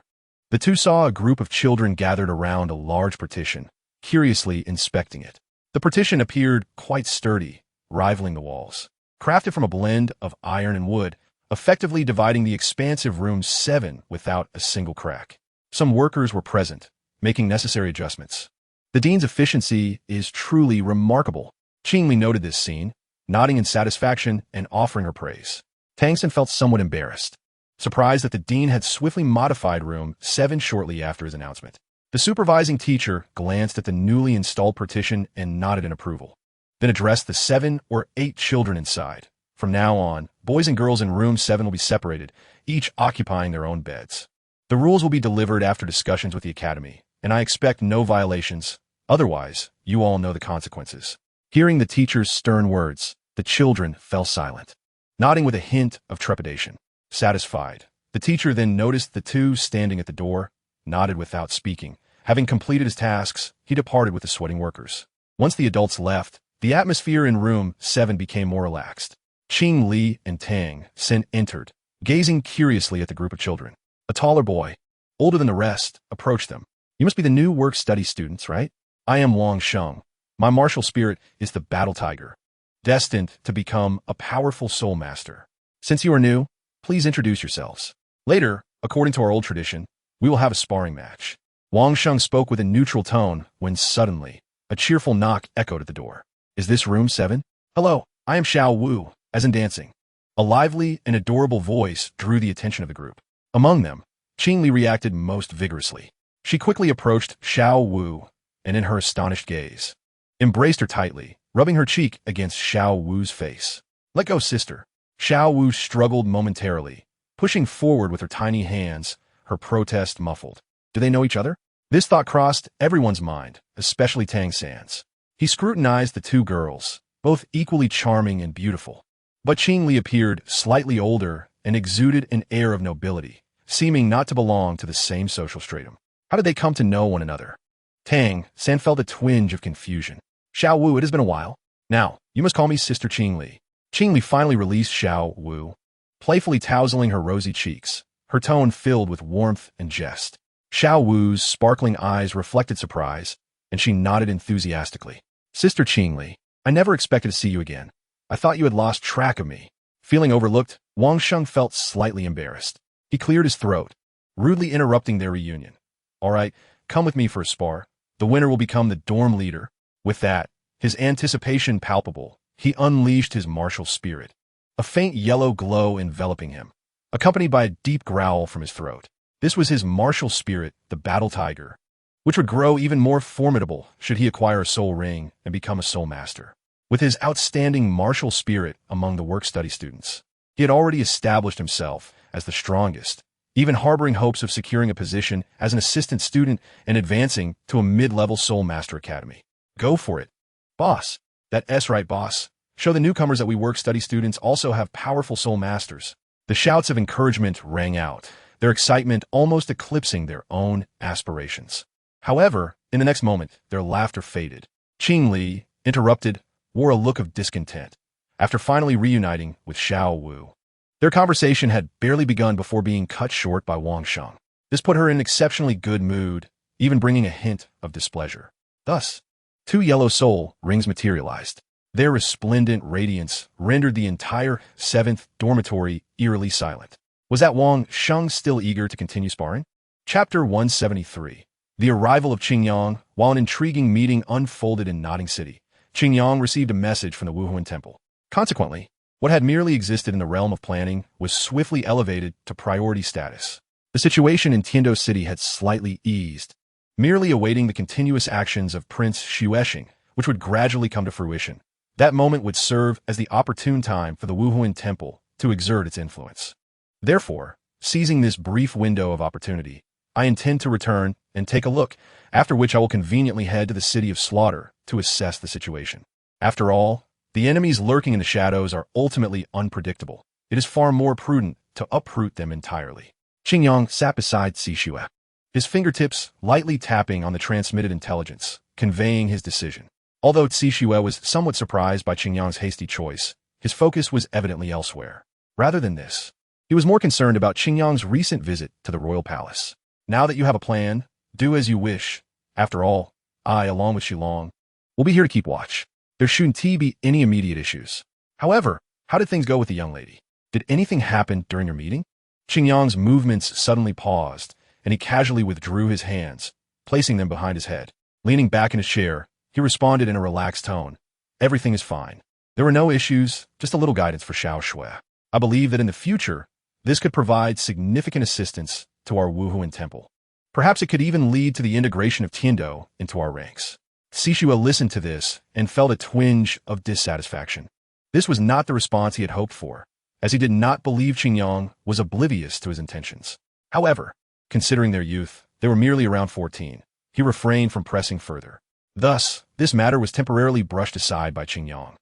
the two saw a group of children gathered around a large partition, curiously inspecting it. The partition appeared quite sturdy, rivaling the walls. Crafted from a blend of iron and wood, effectively dividing the expansive room 7 without a single crack. Some workers were present, making necessary adjustments. The dean's efficiency is truly remarkable. Qing Li noted this scene, nodding in satisfaction and offering her praise. Tang San felt somewhat embarrassed, surprised that the dean had swiftly modified room 7 shortly after his announcement. The supervising teacher glanced at the newly installed partition and nodded in approval, then addressed the 7 or 8 children inside. From now on, boys and girls in room 7 will be separated, each occupying their own beds. The rules will be delivered after discussions with the academy, and I expect no violations. Otherwise, you all know the consequences. Hearing the teacher's stern words, the children fell silent, nodding with a hint of trepidation. Satisfied, the teacher then noticed the two standing at the door, nodded without speaking. Having completed his tasks, he departed with the sweating workers. Once the adults left, the atmosphere in room 7 became more relaxed. Qing Li and Tang San entered, gazing curiously at the group of children. A taller boy, older than the rest, approached them. You must be the new work-study students, right? I am Wang Sheng. My martial spirit is the Battle Tiger, destined to become a powerful soul master. Since you are new, please introduce yourselves. Later, according to our old tradition, we will have a sparring match. Wang Sheng spoke with a neutral tone when suddenly, a cheerful knock echoed at the door. Is this room 7? Hello, I am Xiao Wu, as in dancing. A lively and adorable voice drew the attention of the group. Among them, Qing Li reacted most vigorously. She quickly approached Xiao Wu, and in her astonished gaze, embraced her tightly, rubbing her cheek against Xiao Wu's face. Let go, sister. Xiao Wu struggled momentarily, pushing forward with her tiny hands, her protest muffled. Do they know each other? This thought crossed everyone's mind, especially Tang San's. He scrutinized the two girls, both equally charming and beautiful. But Qing Li appeared slightly older and exuded an air of nobility, seeming not to belong to the same social stratum. How did they come to know one another? Tang San felt a twinge of confusion. Xiao Wu, it has been a while. Now, you must call me Sister Qing Li. Qing Li finally released Xiao Wu, playfully tousling her rosy cheeks, her tone filled with warmth and jest. Xiao Wu's sparkling eyes reflected surprise, and she nodded enthusiastically. Sister Qing Li, I never expected to see you again. I thought you had lost track of me. Feeling overlooked, Wang Sheng felt slightly embarrassed. He cleared his throat, rudely interrupting their reunion. All right, come with me for a spar. The winner will become the dorm leader. With that, his anticipation palpable, he unleashed his martial spirit, a faint yellow glow enveloping him, accompanied by a deep growl from his throat. This was his martial spirit, the Battle Tiger, which would grow even more formidable should he acquire a soul ring and become a soul master. With his outstanding martial spirit among the work-study students, he had already established himself as the strongest, even harboring hopes of securing a position as an assistant student and advancing to a mid-level soul master academy. Go for it, boss. That's right, boss. Show the newcomers that we work-study students also have powerful soul masters. The shouts of encouragement rang out, their excitement almost eclipsing their own aspirations. However, in the next moment, their laughter faded. Qing Li, interrupted, wore a look of discontent, after finally reuniting with Xiao Wu. Their conversation had barely begun before being cut short by Wang Sheng. This put her in an exceptionally good mood, even bringing a hint of displeasure. Thus, 2 yellow soul rings materialized. Their resplendent radiance rendered the entire 7th dormitory eerily silent. Was that Wang Sheng still eager to continue sparring? Chapter 173. The arrival of Qingyang. While an intriguing meeting unfolded in Nodding City, Qingyang received a message from the Wuhuan Temple. Consequently, what had merely existed in the realm of planning was swiftly elevated to priority status. The situation in Tiando City had slightly eased, merely awaiting the continuous actions of Prince Xuesheng, which would gradually come to fruition. That moment would serve as the opportune time for the Wuhuan Temple to exert its influence. Therefore, seizing this brief window of opportunity, I intend to return and take a look, after which I will conveniently head to the city of Slaughter to assess the situation. After all, the enemies lurking in the shadows are ultimately unpredictable. It is far more prudent to uproot them entirely. Qingyang sat beside Sishue, his fingertips lightly tapping on the transmitted intelligence, conveying his decision. Although Sishue was somewhat surprised by Qingyang's hasty choice, his focus was evidently elsewhere. Rather than this, he was more concerned about Qingyang's recent visit to the royal palace. Now that you have a plan, do as you wish. After all, I, along with Shilong, will be here to keep watch. There shouldn't be any immediate issues. However, how did things go with the young lady? Did anything happen during your meeting? Qingyang's movements suddenly paused, and he casually withdrew his hands, placing them behind his head. Leaning back in his chair, he responded in a relaxed tone. Everything is fine. There were no issues, just a little guidance for Xiao Shui. I believe that in the future, this could provide significant assistance to our Wuhuan Temple. Perhaps it could even lead to the integration of Tiando into our ranks. Sishue listened to this and felt a twinge of dissatisfaction. This was not the response he had hoped for, as he did not believe Qingyang was oblivious to his intentions. However, considering their youth, they were merely around 14. He refrained from pressing further. Thus, this matter was temporarily brushed aside by Qingyang,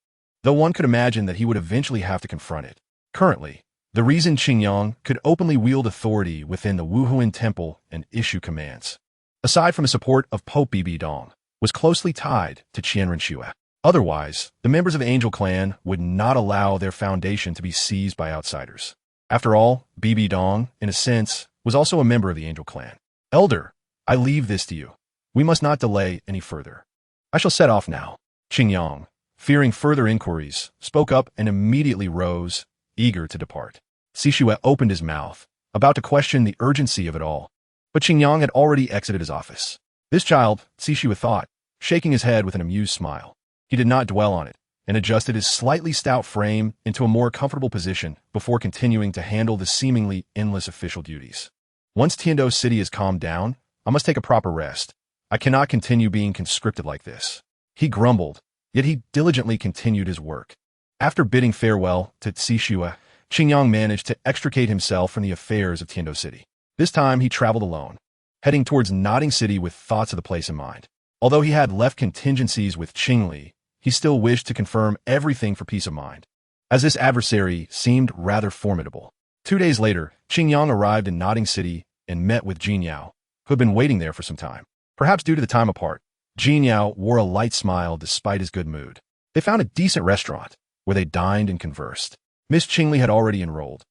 though one could imagine that he would eventually have to confront it. Currently, the reason Qingyang could openly wield authority within the Wuhuan Temple and issue commands, aside from the support of Pope Bibi Dong, was closely tied to Qianren Xue. Otherwise, the members of the Angel Clan would not allow their foundation to be seized by outsiders. After all, Bibi Dong, in a sense, was also a member of the Angel Clan. Elder, I leave this to you. We must not delay any further. I shall set off now. Qingyang, fearing further inquiries, spoke up and immediately rose, eager to depart. Sishue opened his mouth, about to question the urgency of it all, but Qingyang had already exited his office. This child, Sishue thought, shaking his head with an amused smile. He did not dwell on it, and adjusted his slightly stout frame into a more comfortable position before continuing to handle the seemingly endless official duties. Once Tiando City is calmed down, I must take a proper rest. I cannot continue being conscripted like this. He grumbled, yet he diligently continued his work. After bidding farewell to Sishue, Qingyang managed to extricate himself from the affairs of Tiando City. This time he traveled alone, heading towards Nodding City with thoughts of the place in mind. Although he had left contingencies with Qingli, he still wished to confirm everything for peace of mind, as this adversary seemed rather formidable. 2 days later, Qingyang arrived in Nodding City and met with Jin Yao, who had been waiting there for some time. Perhaps due to the time apart, Jin Yao wore a light smile despite his good mood. They found a decent restaurant, where they dined and conversed. Miss Qingli had already enrolled,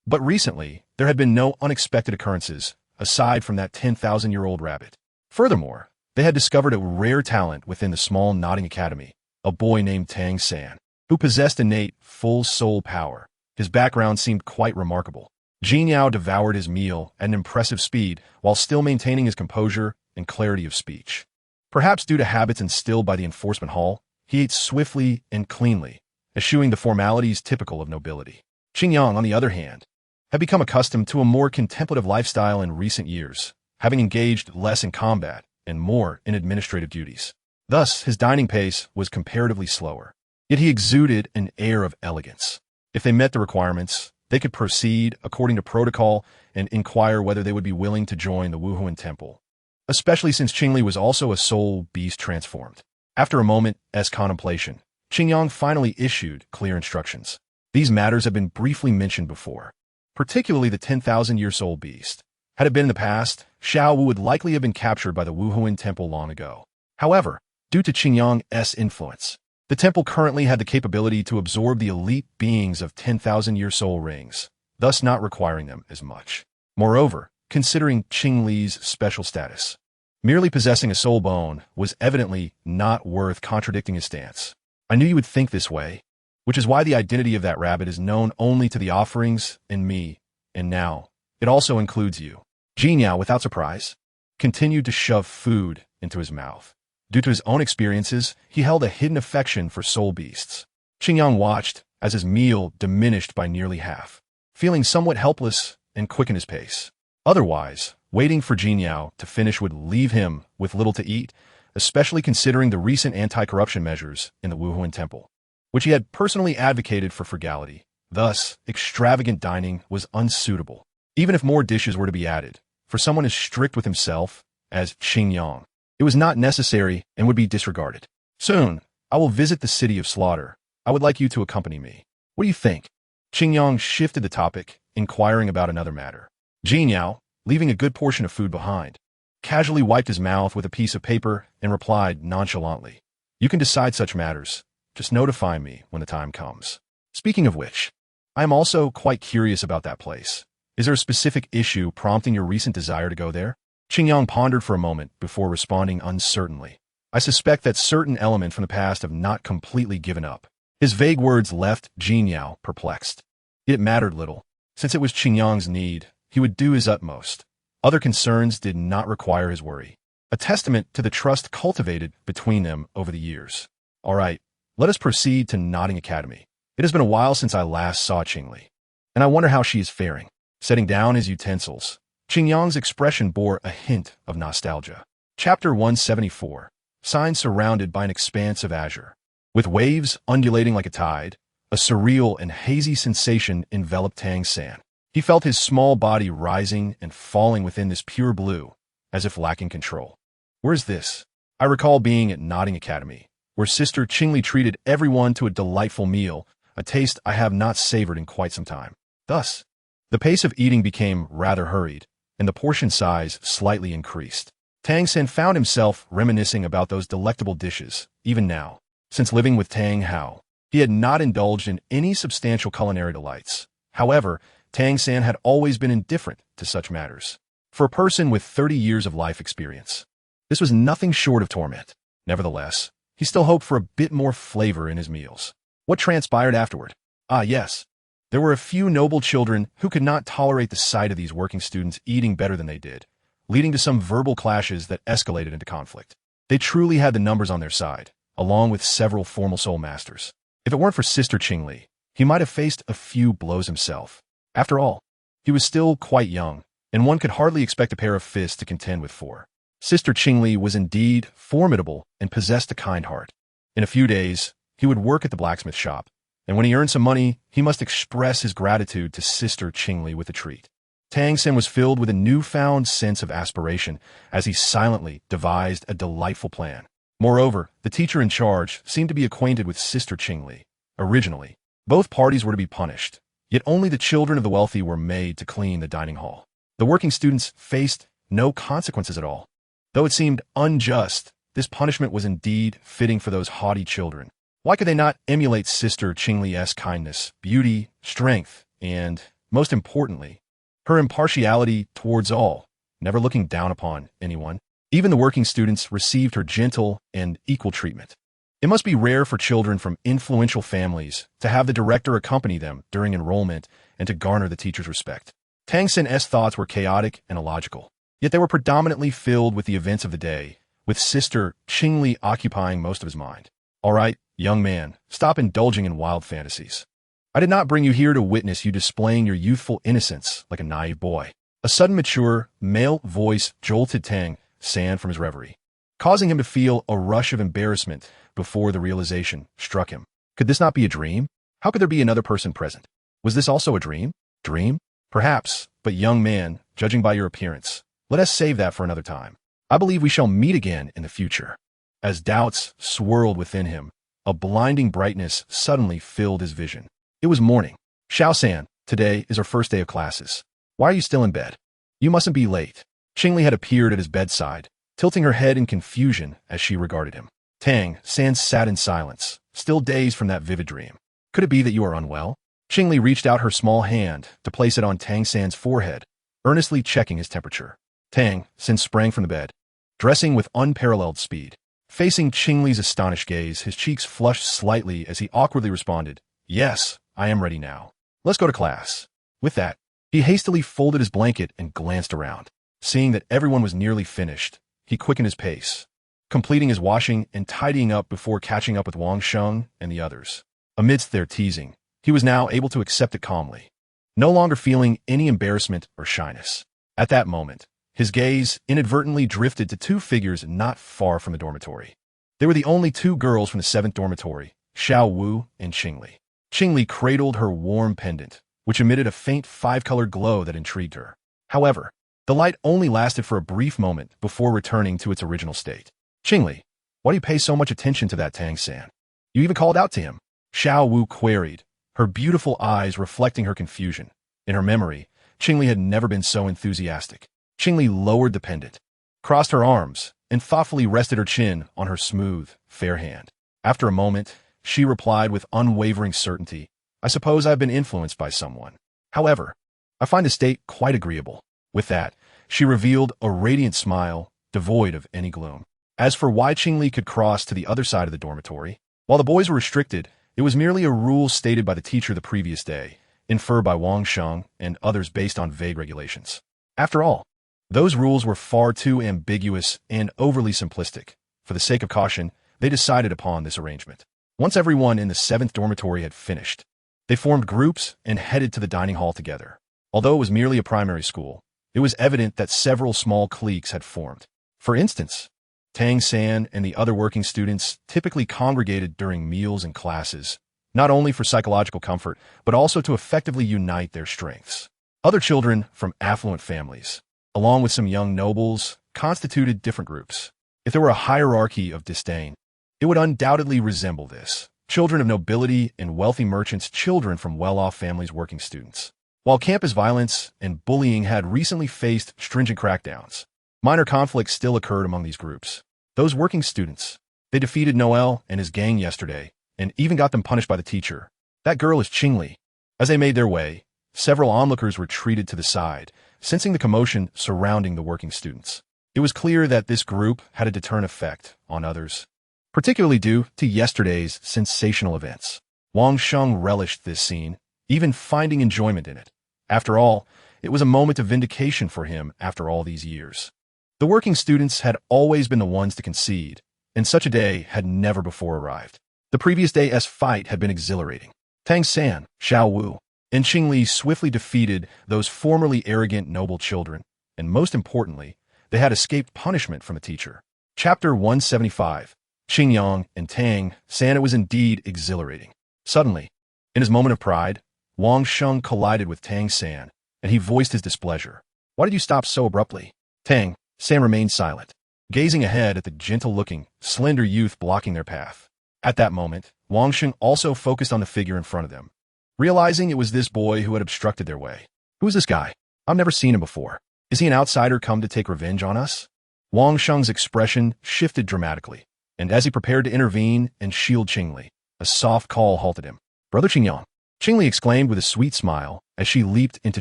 but recently there had been no unexpected occurrences aside from that 10,000-year-old rabbit. Furthermore, they had discovered a rare talent within the small Nodding Academy, a boy named Tang San, who possessed innate full soul power. His background seemed quite remarkable. Jin Yao devoured his meal at an impressive speed while still maintaining his composure and clarity of speech. Perhaps due to habits instilled by the enforcement hall, he ate swiftly and cleanly, eschewing the formalities typical of nobility. Qingyang, on the other hand, had become accustomed to a more contemplative lifestyle in recent years, having engaged less in combat and more in administrative duties. Thus, his dining pace was comparatively slower. Yet he exuded an air of elegance. If they met the requirements, they could proceed according to protocol and inquire whether they would be willing to join the Wuhuan Temple, especially since Qingli was also a soul beast transformed. After a moment's contemplation, Qingyang finally issued clear instructions. These matters have been briefly mentioned before, particularly the 10,000-year soul beast. Had it been in the past, Xiao Wu would likely have been captured by the Wuhuan Temple long ago. However, due to Qingyang's influence, the temple currently had the capability to absorb the elite beings of 10,000-year soul rings, thus not requiring them as much. Moreover, considering Qingli's special status, merely possessing a soul bone was evidently not worth contradicting his stance. I knew you would think this way, which is why the identity of that rabbit is known only to the offerings and me, and now, it also includes you. Jin Yao, without surprise, continued to shove food into his mouth. Due to his own experiences, he held a hidden affection for soul beasts. Qingyang watched as his meal diminished by nearly half, feeling somewhat helpless and quickened his pace. Otherwise, waiting for Jin Yao to finish would leave him with little to eat, especially considering the recent anti-corruption measures in the Wuhuan Temple, which he had personally advocated for frugality. Thus, extravagant dining was unsuitable. Even if more dishes were to be added, for someone as strict with himself as Qing Yang, it was not necessary and would be disregarded. Soon, I will visit the city of slaughter. I would like you to accompany me. What do you think? Qing Yang shifted the topic, inquiring about another matter. Jin Yao, leaving a good portion of food behind, casually wiped his mouth with a piece of paper and replied nonchalantly, "You can decide such matters. Just notify me when the time comes. Speaking of which, I am also quite curious about that place. Is there a specific issue prompting your recent desire to go there?" Qing Yang pondered for a moment before responding uncertainly. "I suspect that certain elements from the past have not completely given up." His vague words left Jin Yao perplexed. It mattered little. Since it was Qing Yang's need, he would do his utmost. Other concerns did not require his worry, a testament to the trust cultivated between them over the years. "All right, let us proceed to Nodding Academy. It has been a while since I last saw Qingli, and I wonder how she is faring." Setting down his utensils, Qing Yang's expression bore a hint of nostalgia. Chapter 174. Sign surrounded by an expanse of azure. With waves undulating like a tide, a surreal and hazy sensation enveloped Tang San. He felt his small body rising and falling within this pure blue, as if lacking control. "Where is this? I recall being at Nodding Academy, where Sister Qingli treated everyone to a delightful meal, a taste I have not savored in quite some time." Thus, the pace of eating became rather hurried, and the portion size slightly increased. Tang San found himself reminiscing about those delectable dishes, even now. Since living with Tang Hao, he had not indulged in any substantial culinary delights. However, Tang San had always been indifferent to such matters. For a person with 30 years of life experience, this was nothing short of torment. Nevertheless, he still hoped for a bit more flavor in his meals. What transpired afterward? Ah, yes. There were a few noble children who could not tolerate the sight of these working students eating better than they did, leading to some verbal clashes that escalated into conflict. They truly had the numbers on their side, along with several formal soul masters. If it weren't for Sister Qingli, he might have faced a few blows himself. After all, he was still quite young, and one could hardly expect a pair of fists to contend with four. Sister Qingli was indeed formidable and possessed a kind heart. In a few days, he would work at the blacksmith shop, and when he earned some money, he must express his gratitude to Sister Qingli with a treat. Tang San was filled with a newfound sense of aspiration as he silently devised a delightful plan. Moreover, the teacher in charge seemed to be acquainted with Sister Qingli. Originally, both parties were to be punished, yet only the children of the wealthy were made to clean the dining hall. The working students faced no consequences at all. Though it seemed unjust, this punishment was indeed fitting for those haughty children. Why could they not emulate Sister Qingli's kindness, beauty, strength, and, most importantly, her impartiality towards all, never looking down upon anyone? Even the working students received her gentle and equal treatment. It must be rare for children from influential families to have the director accompany them during enrollment and to garner the teacher's respect. Tang San's thoughts were chaotic and illogical, yet they were predominantly filled with the events of the day, with Sister Qingli occupying most of his mind. "All right, young man, stop indulging in wild fantasies. I did not bring you here to witness you displaying your youthful innocence like a naive boy." A sudden mature, male voice jolted Tang San from his reverie, causing him to feel a rush of embarrassment before the realization struck him. Could this not be a dream? How could there be another person present? Was this also a dream? Dream? Perhaps, but young man, judging by your appearance, let us save that for another time. I believe we shall meet again in the future. As doubts swirled within him, a blinding brightness suddenly filled his vision. It was morning. "Xiao-san, today is our first day of classes. Why are you still in bed? You mustn't be late." Qingli had appeared at his bedside, tilting her head in confusion as she regarded him. Tang San sat in silence, still dazed from that vivid dream. "Could it be that you are unwell?" Qingli reached out her small hand to place it on Tang San's forehead, earnestly checking his temperature. Tang San sprang from the bed, dressing with unparalleled speed. Facing Qingli's astonished gaze, his cheeks flushed slightly as he awkwardly responded, "Yes, I am ready now. Let's go to class." With that, he hastily folded his blanket and glanced around. Seeing that everyone was nearly finished, he quickened his pace, completing his washing and tidying up before catching up with Wang Sheng and the others. Amidst their teasing, he was now able to accept it calmly, no longer feeling any embarrassment or shyness. At that moment, His gaze inadvertently drifted to two figures not far from the dormitory. They were the only two girls from the 7th dormitory, Xiao Wu and Qingli. Qingli cradled her warm pendant, which emitted a faint 5-colored glow that intrigued her. However, the light only lasted for a brief moment before returning to its original state. Qingli, why do you pay so much attention to that Tang-san? You even called out to him. Xiao Wu queried, her beautiful eyes reflecting her confusion. In her memory, Qingli had never been so enthusiastic. Qingli lowered the pendant, crossed her arms, and thoughtfully rested her chin on her smooth, fair hand. After a moment, she replied with unwavering certainty, I suppose I've been influenced by someone. However, I find the state quite agreeable. With that, she revealed a radiant smile, devoid of any gloom. As for why Qingli could cross to the other side of the dormitory, while the boys were restricted, it was merely a rule stated by the teacher the previous day, inferred by Wang Sheng and others based on vague regulations. After all, those rules were far too ambiguous and overly simplistic. For the sake of caution, they decided upon this arrangement. Once everyone in the 7th dormitory had finished, they formed groups and headed to the dining hall together. Although it was merely a primary school, it was evident that several small cliques had formed. For instance, Tang San and the other working students typically congregated during meals and classes, not only for psychological comfort, but also to effectively unite their strengths. Other children from affluent families, along with some young nobles, constituted different groups. If there were a hierarchy of disdain, it would undoubtedly resemble this. Children of nobility and wealthy merchants, children from well-off families, working students. While campus violence and bullying had recently faced stringent crackdowns, minor conflicts still occurred among these groups. Those working students, they defeated Noel and his gang yesterday, and even got them punished by the teacher. That girl is Qingli. As they made their way, several onlookers retreated to the side, sensing the commotion surrounding the working students. It was clear that this group had a deterrent effect on others, particularly due to yesterday's sensational events. Wang Sheng relished this scene, even finding enjoyment in it. After all, it was a moment of vindication for him after all these years. The working students had always been the ones to concede, and such a day had never before arrived. The previous day's fight had been exhilarating. Tang San, Xiao Wu, and Qingli swiftly defeated those formerly arrogant noble children, and most importantly, they had escaped punishment from the teacher. Chapter 175. Qingyang and Tang San. It was indeed exhilarating. Suddenly, in his moment of pride, Wang Sheng collided with Tang San, and he voiced his displeasure. Why did you stop so abruptly? Tang San remained silent, gazing ahead at the gentle-looking, slender youth blocking their path. At that moment, Wang Sheng also focused on the figure in front of them, realizing it was this boy who had obstructed their way. Who is this guy? I've never seen him before. Is he an outsider come to take revenge on us? Wang Sheng's expression shifted dramatically, and as he prepared to intervene and shield Qingli, a soft call halted him. Brother Qingyang, Qingli exclaimed with a sweet smile as she leaped into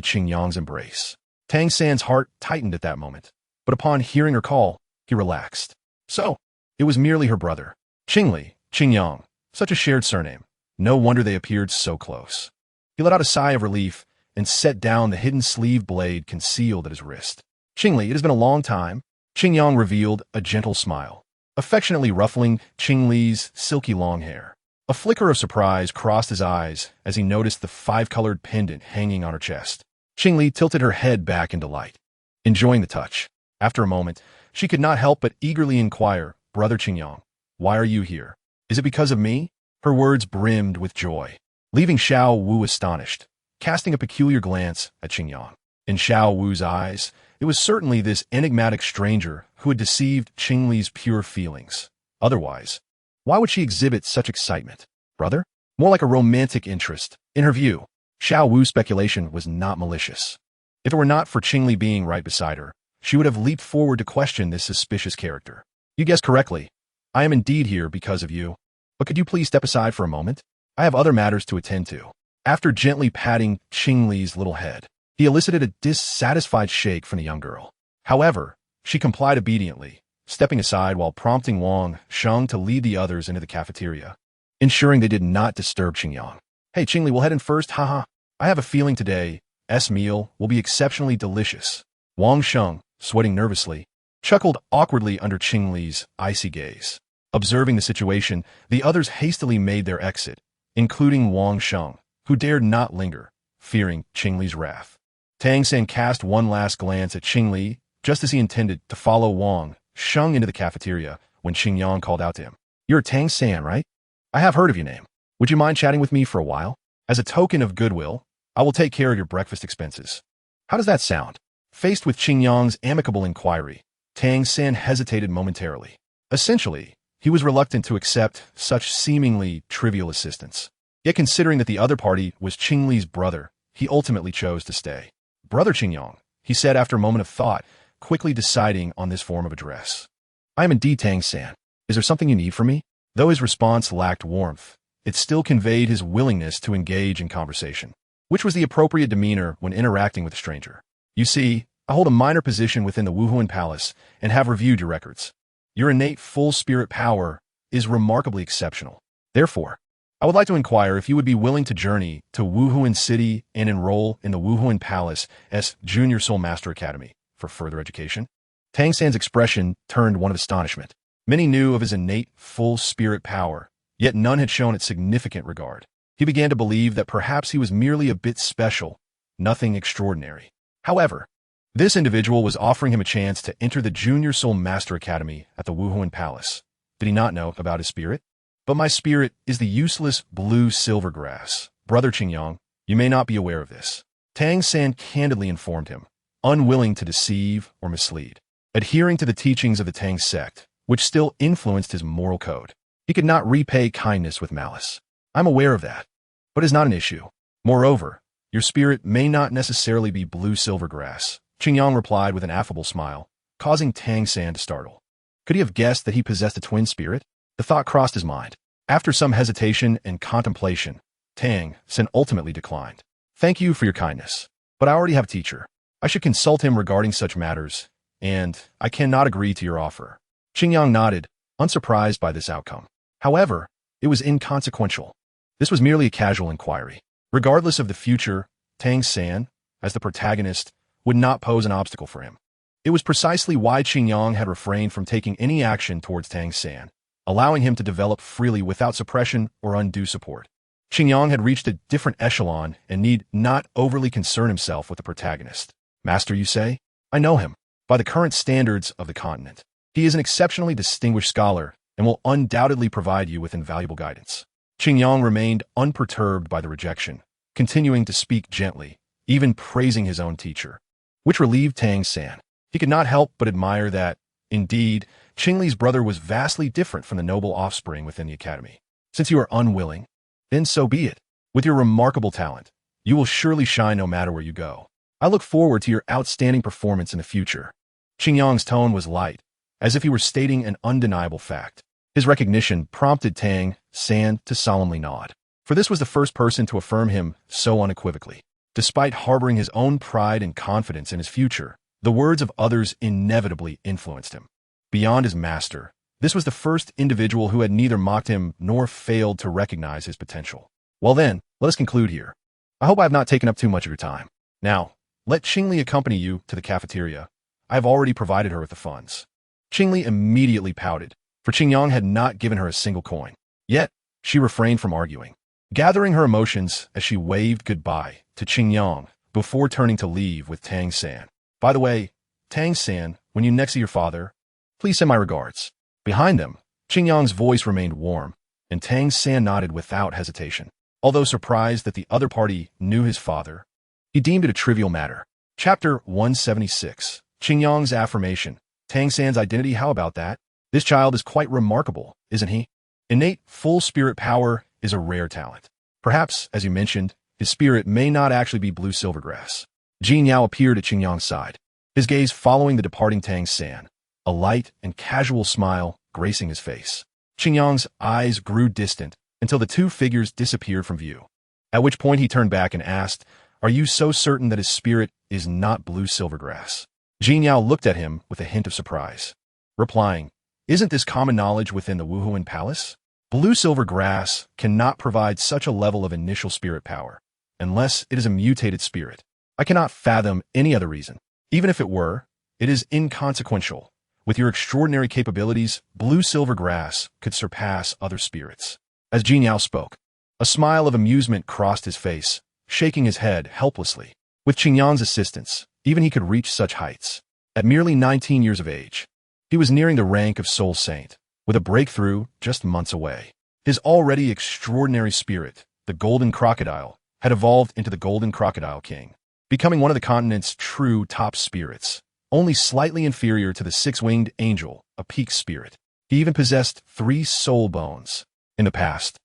Qingyang's embrace. Tang San's heart tightened at that moment, but upon hearing her call, he relaxed. So, it was merely her brother. Qingli, Qingyang, such a shared surname. No wonder they appeared so close. He let out a sigh of relief and set down the hidden sleeve blade concealed at his wrist. Qingli, it has been a long time. Qingyang revealed a gentle smile, affectionately ruffling Qingli's silky long hair. A flicker of surprise crossed his eyes as he noticed the 5-colored pendant hanging on her chest. Qingli tilted her head back in delight, enjoying the touch. After a moment, she could not help but eagerly inquire, Brother Qingyang, why are you here? Is it because of me? Her words brimmed with joy, leaving Xiao Wu astonished, casting a peculiar glance at Qingyang. In Xiao Wu's eyes, it was certainly this enigmatic stranger who had deceived Qingli's pure feelings. Otherwise, why would she exhibit such excitement? Brother? More like a romantic interest. In her view, Xiao Wu's speculation was not malicious. If it were not for Qingli being right beside her, she would have leaped forward to question this suspicious character. You guessed correctly. I am indeed here because of you. But could you please step aside for a moment? I have other matters to attend to. After gently patting Qingli's little head, he elicited a dissatisfied shake from the young girl. However, she complied obediently, stepping aside while prompting Wang Sheng to lead the others into the cafeteria, ensuring they did not disturb Qingyang. Hey, Qingli, we'll head in first, haha. I have a feeling today's meal will be exceptionally delicious. Wang Sheng, sweating nervously, chuckled awkwardly under Qingli's icy gaze. Observing the situation, the others hastily made their exit, including Wang Sheng, who dared not linger, fearing Qingli's wrath. Tang San cast one last glance at Qingli just as he intended to follow Wang Sheng into the cafeteria when Qingyang called out to him. "You're Tang San, right? I have heard of your name. Would you mind chatting with me for a while? As a token of goodwill, I will take care of your breakfast expenses." How does that sound? Faced with Qingyang's amicable inquiry, Tang San hesitated momentarily. Essentially, he was reluctant to accept such seemingly trivial assistance. Yet considering that the other party was Qing Li's brother, he ultimately chose to stay. "Brother Qingyang," he said after a moment of thought, quickly deciding on this form of address. "I am indeed Tang San. Is there something you need from me?" Though his response lacked warmth, it still conveyed his willingness to engage in conversation, which was the appropriate demeanor when interacting with a stranger. "You see, I hold a minor position within the Wuhuan Palace and have reviewed your records. Your innate full spirit power is remarkably exceptional. Therefore, I would like to inquire if you would be willing to journey to Wuhuan City and enroll in the Wuhuan Palace as Junior Soul Master Academy for further education." Tang San's expression turned one of astonishment. Many knew of his innate full spirit power, yet none had shown it significant regard. He began to believe that perhaps he was merely a bit special, nothing extraordinary. However, this individual was offering him a chance to enter the Junior Soul Master Academy at the Wuhuan Palace. Did he not know about his spirit? "But my spirit is the useless blue silver grass. Brother Qingyang, you may not be aware of this," Tang San candidly informed him, unwilling to deceive or mislead. Adhering to the teachings of the Tang sect, which still influenced his moral code, he could not repay kindness with malice. "I'm aware of that, but it's not an issue. Moreover, your spirit may not necessarily be blue silver grass," Qingyang replied with an affable smile, causing Tang San to startle. Could he have guessed that he possessed a twin spirit? The thought crossed his mind. After some hesitation and contemplation, Tang San ultimately declined. "Thank you for your kindness, but I already have a teacher. I should consult him regarding such matters, and I cannot agree to your offer." Qingyang nodded, unsurprised by this outcome. However, it was inconsequential. This was merely a casual inquiry. Regardless of the future, Tang San, as the protagonist, would not pose an obstacle for him. It was precisely why Qingyang had refrained from taking any action towards Tang San, allowing him to develop freely without suppression or undue support. Qingyang had reached a different echelon and need not overly concern himself with the protagonist. "Master, you say? I know him. By the current standards of the continent, he is an exceptionally distinguished scholar and will undoubtedly provide you with invaluable guidance." Qingyang remained unperturbed by the rejection, continuing to speak gently, even praising his own teacher, which relieved Tang San. He could not help but admire that, indeed, Qing Li's brother was vastly different from the noble offspring within the academy. "Since you are unwilling, then so be it. With your remarkable talent, you will surely shine no matter where you go. I look forward to your outstanding performance in the future." Qingyang's tone was light, as if he were stating an undeniable fact. His recognition prompted Tang San to solemnly nod, for this was the first person to affirm him so unequivocally. Despite harboring his own pride and confidence in his future, the words of others inevitably influenced him. Beyond his master, this was the first individual who had neither mocked him nor failed to recognize his potential. Well then, let us conclude here. I hope I have not taken up too much of your time. Now, let Qing Li accompany you to the cafeteria. I have already provided her with the funds. Qing Li immediately pouted, for Qingyang had not given her a single coin. Yet, she refrained from arguing, gathering her emotions as she waved goodbye to Qingyang before turning to leave with Tang San. "By the way, Tang San, when you next see your father, please send my regards." Behind them, Qingyang's voice remained warm, and Tang San nodded without hesitation. Although surprised that the other party knew his father, he deemed it a trivial matter. Chapter 176. Qingyang's affirmation. Tang San's identity, how about that? This child is quite remarkable, isn't he? Innate full spirit power is a rare talent. Perhaps, as you mentioned, his spirit may not actually be blue silvergrass. Jin Yao appeared at Qingyang's side, his gaze following the departing Tang San, a light and casual smile gracing his face. Qingyang's eyes grew distant until the two figures disappeared from view, at which point he turned back and asked, "Are you so certain that his spirit is not blue silvergrass?" Jin Yao looked at him with a hint of surprise, replying, "Isn't this common knowledge within the Wuhuan Palace? Blue silver grass cannot provide such a level of initial spirit power, unless it is a mutated spirit. I cannot fathom any other reason. Even if it were, it is inconsequential. With your extraordinary capabilities, blue silver grass could surpass other spirits." As Jin Yao spoke, a smile of amusement crossed his face, shaking his head helplessly. With Qingyang's assistance, even he could reach such heights. At merely 19 years of age, he was nearing the rank of Soul Saint, with a breakthrough just months away. His already extraordinary spirit, the Golden Crocodile, had evolved into the Golden Crocodile King, becoming one of the continent's true top spirits, only slightly inferior to the six-winged angel, a peak spirit. He even possessed 3 soul bones. In the past,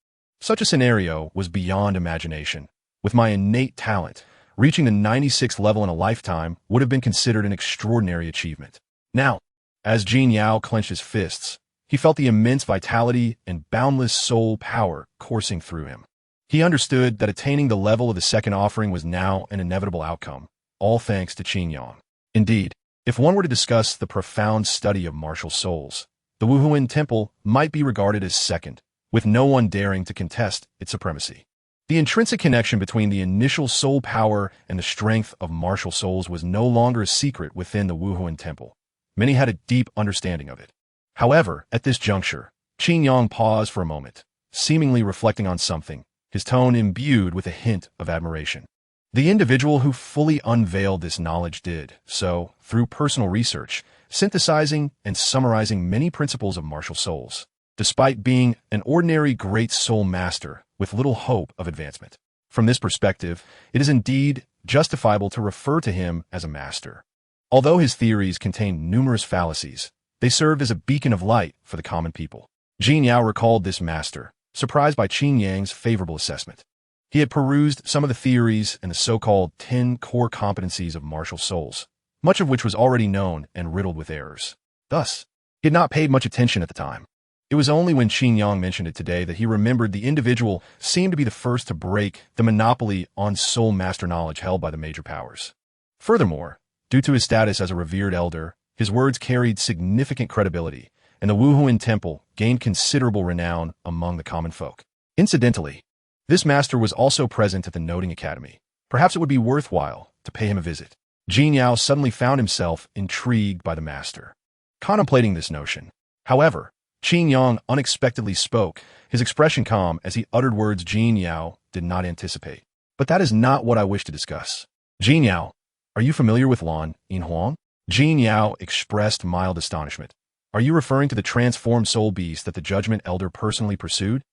such a scenario was beyond imagination. With my innate talent, reaching the 96th level in a lifetime would have been considered an extraordinary achievement. Now, as Jin Yao clenched his fists, he felt the immense vitality and boundless soul power coursing through him. He understood that attaining the level of the second offering was now an inevitable outcome, all thanks to Qin Yang. Indeed, if one were to discuss the profound study of martial souls, the Wuhuan Temple might be regarded as second, with no one daring to contest its supremacy. The intrinsic connection between the initial soul power and the strength of martial souls was no longer a secret within the Wuhuan Temple. Many had a deep understanding of it. However, at this juncture, Qin Yang paused for a moment, seemingly reflecting on something, his tone imbued with a hint of admiration. The individual who fully unveiled this knowledge did so through personal research, synthesizing and summarizing many principles of martial souls, despite being an ordinary great soul master with little hope of advancement. From this perspective, it is indeed justifiable to refer to him as a master. Although his theories contained numerous fallacies, they served as a beacon of light for the common people. Jin Yao recalled this master, surprised by Qin Yang's favorable assessment. He had perused some of the theories and the so-called 10 core competencies of martial souls, much of which was already known and riddled with errors. Thus, he had not paid much attention at the time. It was only when Qin Yang mentioned it today that he remembered the individual seemed to be the first to break the monopoly on soul master knowledge held by the major powers. Furthermore, due to his status as a revered elder, his words carried significant credibility, and the Wuhuan Temple gained considerable renown among the common folk. Incidentally, this master was also present at the Noting Academy. Perhaps it would be worthwhile to pay him a visit. Jin Yao suddenly found himself intrigued by the master. Contemplating this notion, however, Qin Yang unexpectedly spoke, his expression calm as he uttered words Jin Yao did not anticipate. But that is not what I wish to discuss. Jin Yao, are you familiar with Lan Yinhuang? Jin Yao expressed mild astonishment. Are you referring to the transformed soul beast that the Judgment Elder personally pursued?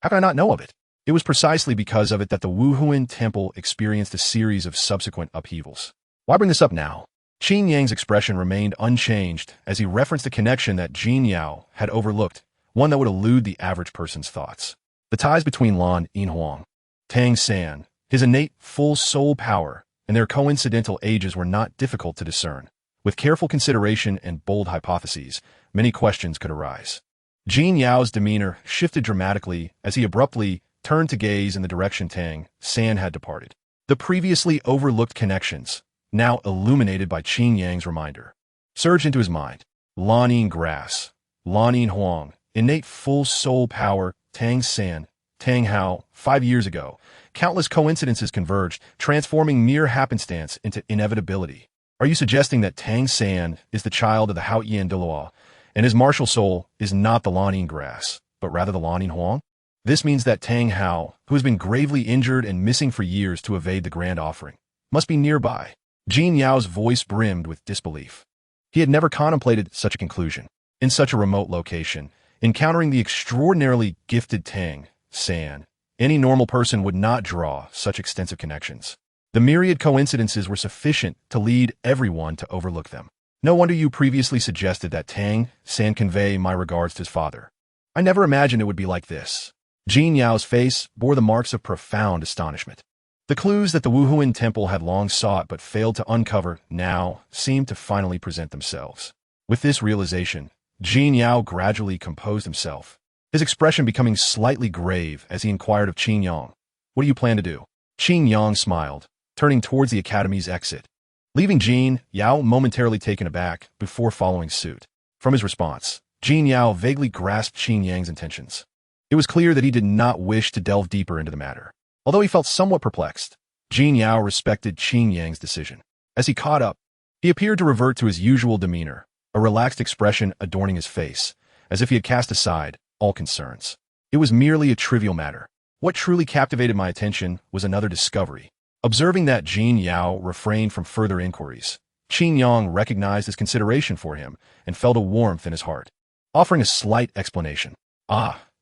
How can I not know of it? It was precisely because of it that the Wuhuan Temple experienced a series of subsequent upheavals. Why bring this up now? Qin Yang's expression remained unchanged as he referenced a connection that Jin Yao had overlooked, one that would elude the average person's thoughts. The ties between Lan Yinhuang, Tang San, his innate full soul power, and their coincidental ages were not difficult to discern. With careful consideration and bold hypotheses, many questions could arise. Jin Yao's demeanor shifted dramatically as he abruptly turned to gaze in the direction Tang San had departed. The previously overlooked connections, now illuminated by Qin Yang's reminder, surged into his mind. Lan Yin Grass, Lan Yin Huang, innate full soul power, Tang San, Tang Hao. 5 years ago, countless coincidences converged, transforming mere happenstance into inevitability. Are you suggesting that Tang San is the child of the Hao Yin Delua, and his martial soul is not the Lan Yin Grass, but rather the Lan Yin Huang? This means that Tang Hao, who has been gravely injured and missing for years to evade the grand offering, must be nearby. Jin Yao's voice brimmed with disbelief. He had never contemplated such a conclusion. In such a remote location, encountering the extraordinarily gifted Tang San, any normal person would not draw such extensive connections. The myriad coincidences were sufficient to lead everyone to overlook them. No wonder you previously suggested that Tang San convey my regards to his father. I never imagined it would be like this. Jin Yao's face bore the marks of profound astonishment. The clues that the Wuhuan Temple had long sought but failed to uncover now seemed to finally present themselves. With this realization, Jin Yao gradually composed himself, his expression becoming slightly grave as he inquired of Qin Yang, "What do you plan to do?" Qin Yang smiled, turning towards the academy's exit, leaving Jin Yao momentarily taken aback before following suit. From his response, Jin Yao vaguely grasped Qin Yang's intentions. It was clear that he did not wish to delve deeper into the matter. Although he felt somewhat perplexed, Jin Yao respected Qin Yang's decision. As he caught up, he appeared to revert to his usual demeanor, a relaxed expression adorning his face, as if he had cast aside all concerns. It was merely a trivial matter. What truly captivated my attention was another discovery. Observing that Jin Yao refrained from further inquiries, Qin Yang recognized his consideration for him and felt a warmth in his heart, offering a slight explanation.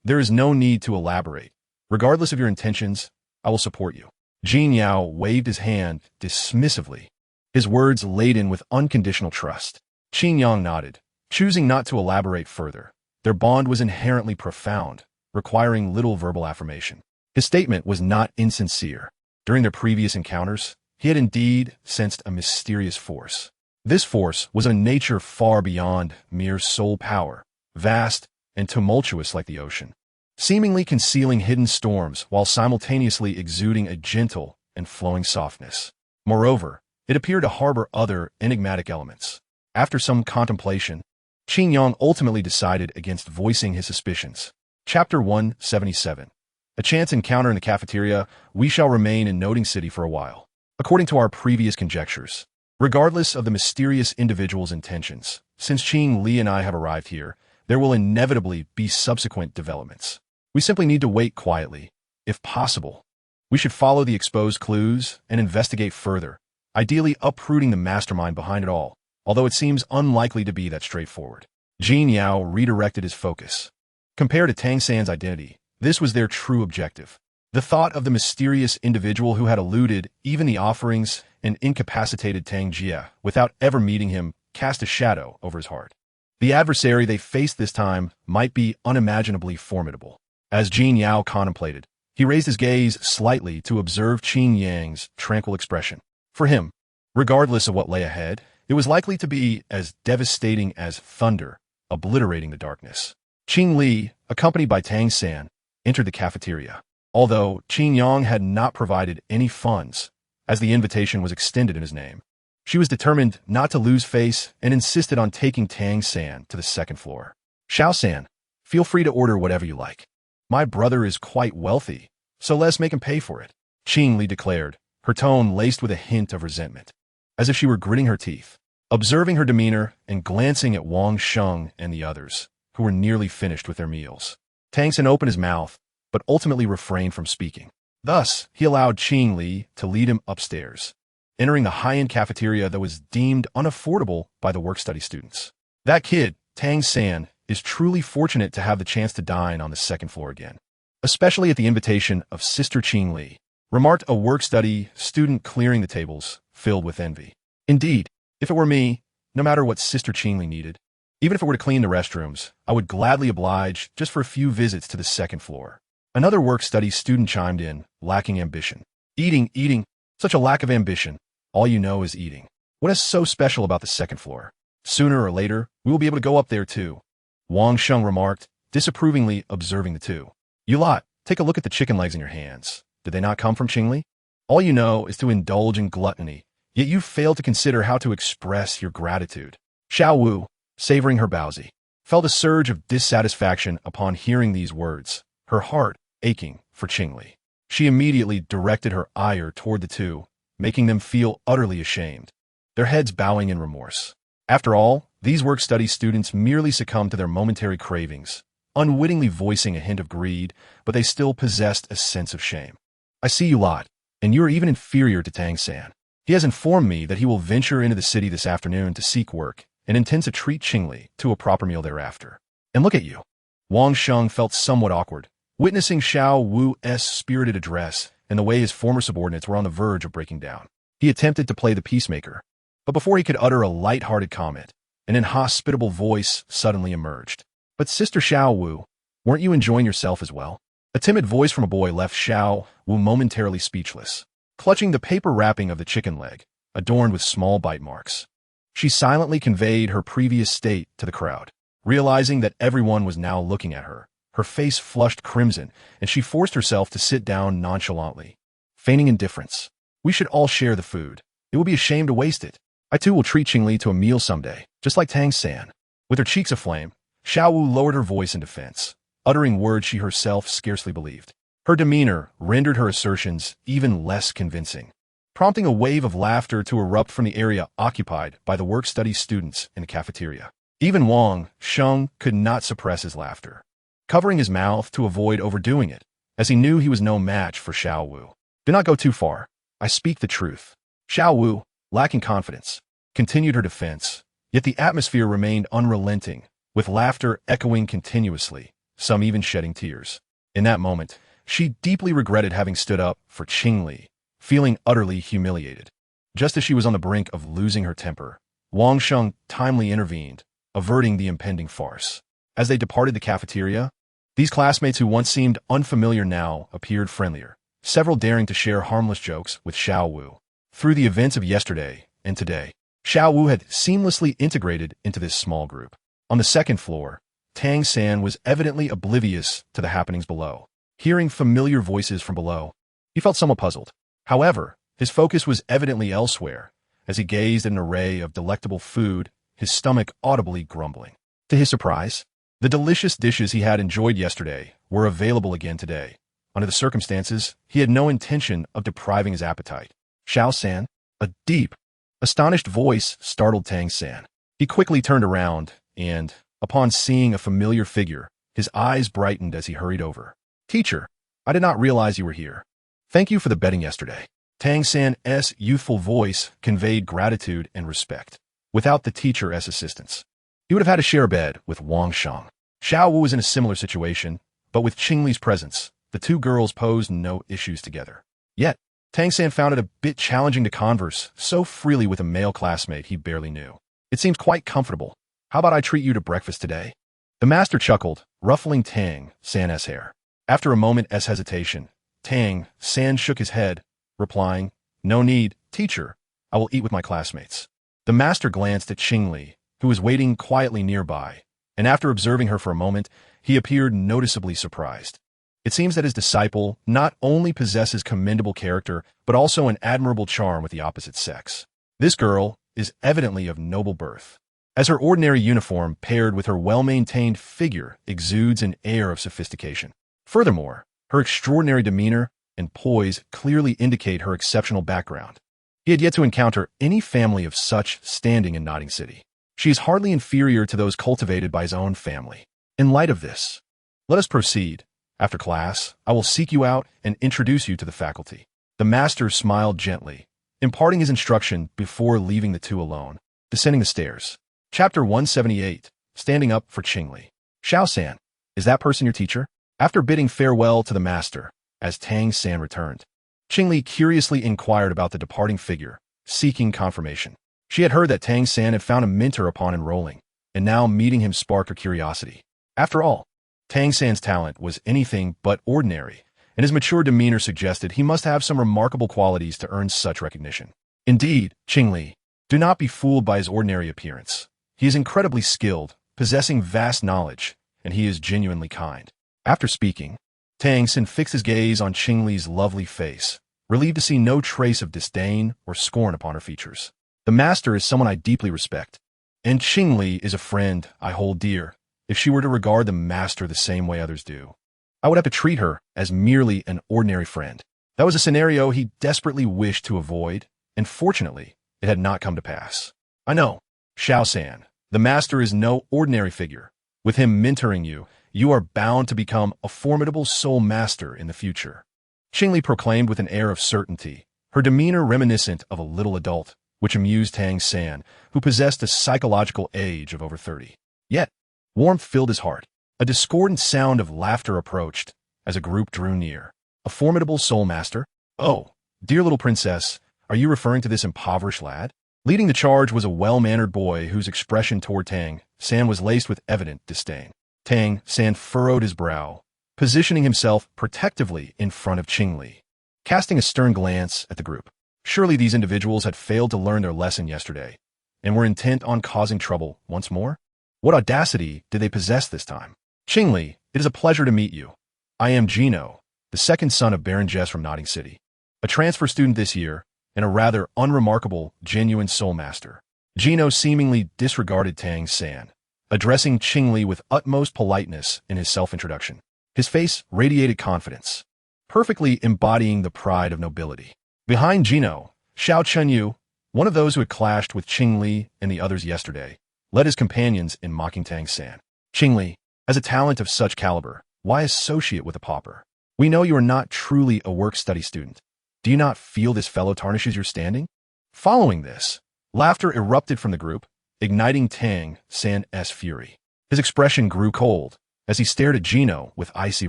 There is no need to elaborate. Regardless of your intentions, I will support you. Jin Yao waved his hand dismissively, his words laden with unconditional trust. Qin Yang nodded, choosing not to elaborate further. Their bond was inherently profound, requiring little verbal affirmation. His statement was not insincere. During their previous encounters, he had indeed sensed a mysterious force. This force was a nature far beyond mere soul power, vast and tumultuous like the ocean, seemingly concealing hidden storms while simultaneously exuding a gentle and flowing softness. Moreover, it appeared to harbor other enigmatic elements. After some contemplation, Qin Yang ultimately decided against voicing his suspicions. Chapter 177. A chance encounter in the cafeteria. We shall remain in Noting City for a while. According to our previous conjectures, regardless of the mysterious individual's intentions, since Qing Li and I have arrived here, there will inevitably be subsequent developments. We simply need to wait quietly. If possible, we should follow the exposed clues and investigate further, ideally uprooting the mastermind behind it all, although it seems unlikely to be that straightforward. Jin Yao redirected his focus. Compared to Tang San's identity, this was their true objective. The thought of the mysterious individual who had eluded even the offerings and incapacitated Tang Jia without ever meeting him cast a shadow over his heart. The adversary they faced this time might be unimaginably formidable. As Jin Yao contemplated, he raised his gaze slightly to observe Qin Yang's tranquil expression. For him, regardless of what lay ahead, it was likely to be as devastating as thunder, obliterating the darkness. Qing Li, accompanied by Tang San, entered the cafeteria. Although Qin Yang had not provided any funds, as the invitation was extended in his name, she was determined not to lose face and insisted on taking Tang San to the second floor. Xiao San, feel free to order whatever you like. My brother is quite wealthy, so let's make him pay for it, Qing Li declared, her tone laced with a hint of resentment, as if she were gritting her teeth. Observing her demeanor and glancing at Wang Sheng and the others, who were nearly finished with their meals, Tang San opened his mouth, but ultimately refrained from speaking. Thus, he allowed Qing Li to lead him upstairs, entering the high-end cafeteria that was deemed unaffordable by the work-study students. That kid, Tang San, is truly fortunate to have the chance to dine on the second floor again, especially at the invitation of Sister Qing Li, remarked a work-study student clearing the tables, filled with envy. Indeed, if it were me, no matter what Sister Qing Li needed, even if it were to clean the restrooms, I would gladly oblige just for a few visits to the second floor. Another work-study student chimed in, lacking ambition. Eating, such a lack of ambition. All you know is eating. What is so special about the second floor? Sooner or later, we will be able to go up there too, Wang Sheng remarked, disapprovingly observing the two. You lot, take a look at the chicken legs in your hands. Did they not come from Qing Li? All you know is to indulge in gluttony, yet you fail to consider how to express your gratitude. Xiao Wu, savoring her bowsy, felt a surge of dissatisfaction upon hearing these words, her heart aching for Qing Li. She immediately directed her ire toward the two, making them feel utterly ashamed, their heads bowing in remorse. After all, these work-study students merely succumbed to their momentary cravings, unwittingly voicing a hint of greed, but they still possessed a sense of shame. I see you lot, and you are even inferior to Tang San. He has informed me that he will venture into the city this afternoon to seek work and intends to treat Qing Li to a proper meal thereafter. And look at you. Wang Sheng felt somewhat awkward, witnessing Xiao Wu's spirited address and the way his former subordinates were on the verge of breaking down. He attempted to play the peacemaker, but before he could utter a light-hearted comment, an inhospitable voice suddenly emerged. But Sister Xiao Wu, weren't you enjoying yourself as well? A timid voice from a boy left Xiao Wu momentarily speechless, clutching the paper wrapping of the chicken leg, adorned with small bite marks. She silently conveyed her previous state to the crowd. Realizing that everyone was now looking at her, her face flushed crimson, and she forced herself to sit down nonchalantly, feigning indifference. We should all share the food. It would be a shame to waste it. I too will treat Qing Li to a meal someday, just like Tang San. With her cheeks aflame, Xiao Wu lowered her voice in defense, uttering words she herself scarcely believed. Her demeanor rendered her assertions even less convincing, prompting a wave of laughter to erupt from the area occupied by the work-study students in the cafeteria. Even Wang Sheng could not suppress his laughter, covering his mouth to avoid overdoing it, as he knew he was no match for Xiao Wu. Do not go too far. I speak the truth. Xiao Wu, lacking confidence, continued her defense, yet the atmosphere remained unrelenting, with laughter echoing continuously, some even shedding tears. In that moment, she deeply regretted having stood up for Qingli, feeling utterly humiliated. Just as she was on the brink of losing her temper, Wang Sheng timely intervened, averting the impending farce. As they departed the cafeteria, these classmates who once seemed unfamiliar now appeared friendlier, several daring to share harmless jokes with Xiao Wu. Through the events of yesterday and today, Xiao Wu had seamlessly integrated into this small group. On the second floor, Tang San was evidently oblivious to the happenings below. Hearing familiar voices from below, he felt somewhat puzzled. However, his focus was evidently elsewhere, as he gazed at an array of delectable food, his stomach audibly grumbling. To his surprise, the delicious dishes he had enjoyed yesterday were available again today. Under the circumstances, he had no intention of depriving his appetite. Xiao San, a deep, astonished voice startled Tang San. He quickly turned around and, upon seeing a familiar figure, his eyes brightened as he hurried over. "Teacher, I did not realize you were here. Thank you for the betting yesterday." Tang San's youthful voice conveyed gratitude and respect. Without the teacher's assistance, he would have had to share a bed with Wang Sheng. Xiao Wu was in a similar situation, but with Qingli's presence, the two girls posed no issues together. Yet, Tang San found it a bit challenging to converse so freely with a male classmate he barely knew. "It seems quite comfortable. How about I treat you to breakfast today?" The master chuckled, ruffling Tang San's hair. After a moment's hesitation, Tang San shook his head, replying, "No need, teacher. I will eat with my classmates." The master glanced at Qingli, who was waiting quietly nearby, and after observing her for a moment, he appeared noticeably surprised. It seems that his disciple not only possesses commendable character, but also an admirable charm with the opposite sex. This girl is evidently of noble birth, as her ordinary uniform paired with her well-maintained figure exudes an air of sophistication. Furthermore, her extraordinary demeanor and poise clearly indicate her exceptional background. He had yet to encounter any family of such standing in Notting City. She is hardly inferior to those cultivated by his own family. In light of this, let us proceed. After class, I will seek you out and introduce you to the faculty. The master smiled gently, imparting his instruction before leaving the two alone. Descending the stairs. Chapter 178, Standing Up for Qingli. "Xiao San, is that person your teacher?" After bidding farewell to the master, as Tang San returned, Qingli curiously inquired about the departing figure, seeking confirmation. She had heard that Tang San had found a mentor upon enrolling, and now meeting him sparked her curiosity. After all, Tang San's talent was anything but ordinary, and his mature demeanor suggested he must have some remarkable qualities to earn such recognition. Indeed, Qingli, do not be fooled by his ordinary appearance. He is incredibly skilled, possessing vast knowledge, and he is genuinely kind. After speaking, Tang San fixed his gaze on Qingli's lovely face, relieved to see no trace of disdain or scorn upon her features. "The master is someone I deeply respect, and Qingli is a friend I hold dear. If she were to regard the master the same way others do, I would have to treat her as merely an ordinary friend." That was a scenario he desperately wished to avoid, and fortunately, it had not come to pass. "I know, Xiao San, the master is no ordinary figure. With him mentoring you, you are bound to become a formidable soul master in the future," Qingli proclaimed with an air of certainty, her demeanor reminiscent of a little adult, which amused Tang San, who possessed a psychological age of over 30. Yet, warmth filled his heart. A discordant sound of laughter approached as a group drew near. "A formidable soul master? Oh, dear little princess, are you referring to this impoverished lad?" Leading the charge was a well-mannered boy whose expression toward Tang San was laced with evident disdain. Tang San furrowed his brow, positioning himself protectively in front of Qingli, casting a stern glance at the group. Surely these individuals had failed to learn their lesson yesterday, and were intent on causing trouble once more? What audacity did they possess this time? "Qingli, it is a pleasure to meet you. I am Gino, the second son of Baron Jess from Notting City, a transfer student this year, and a rather unremarkable, genuine soul master." Gino seemingly disregarded Tang San, addressing Qingli with utmost politeness in his self-introduction. His face radiated confidence, perfectly embodying the pride of nobility. Behind Gino, Xiao Chenyu, one of those who had clashed with Qingli and the others yesterday, led his companions in mocking Tang San. "Qingli, as a talent of such caliber, why associate with a pauper? We know you are not truly a work-study student. Do you not feel this fellow tarnishes your standing?" Following this, Laughter erupted from the group, igniting Tang San's fury. His expression grew cold as he stared at Gino with icy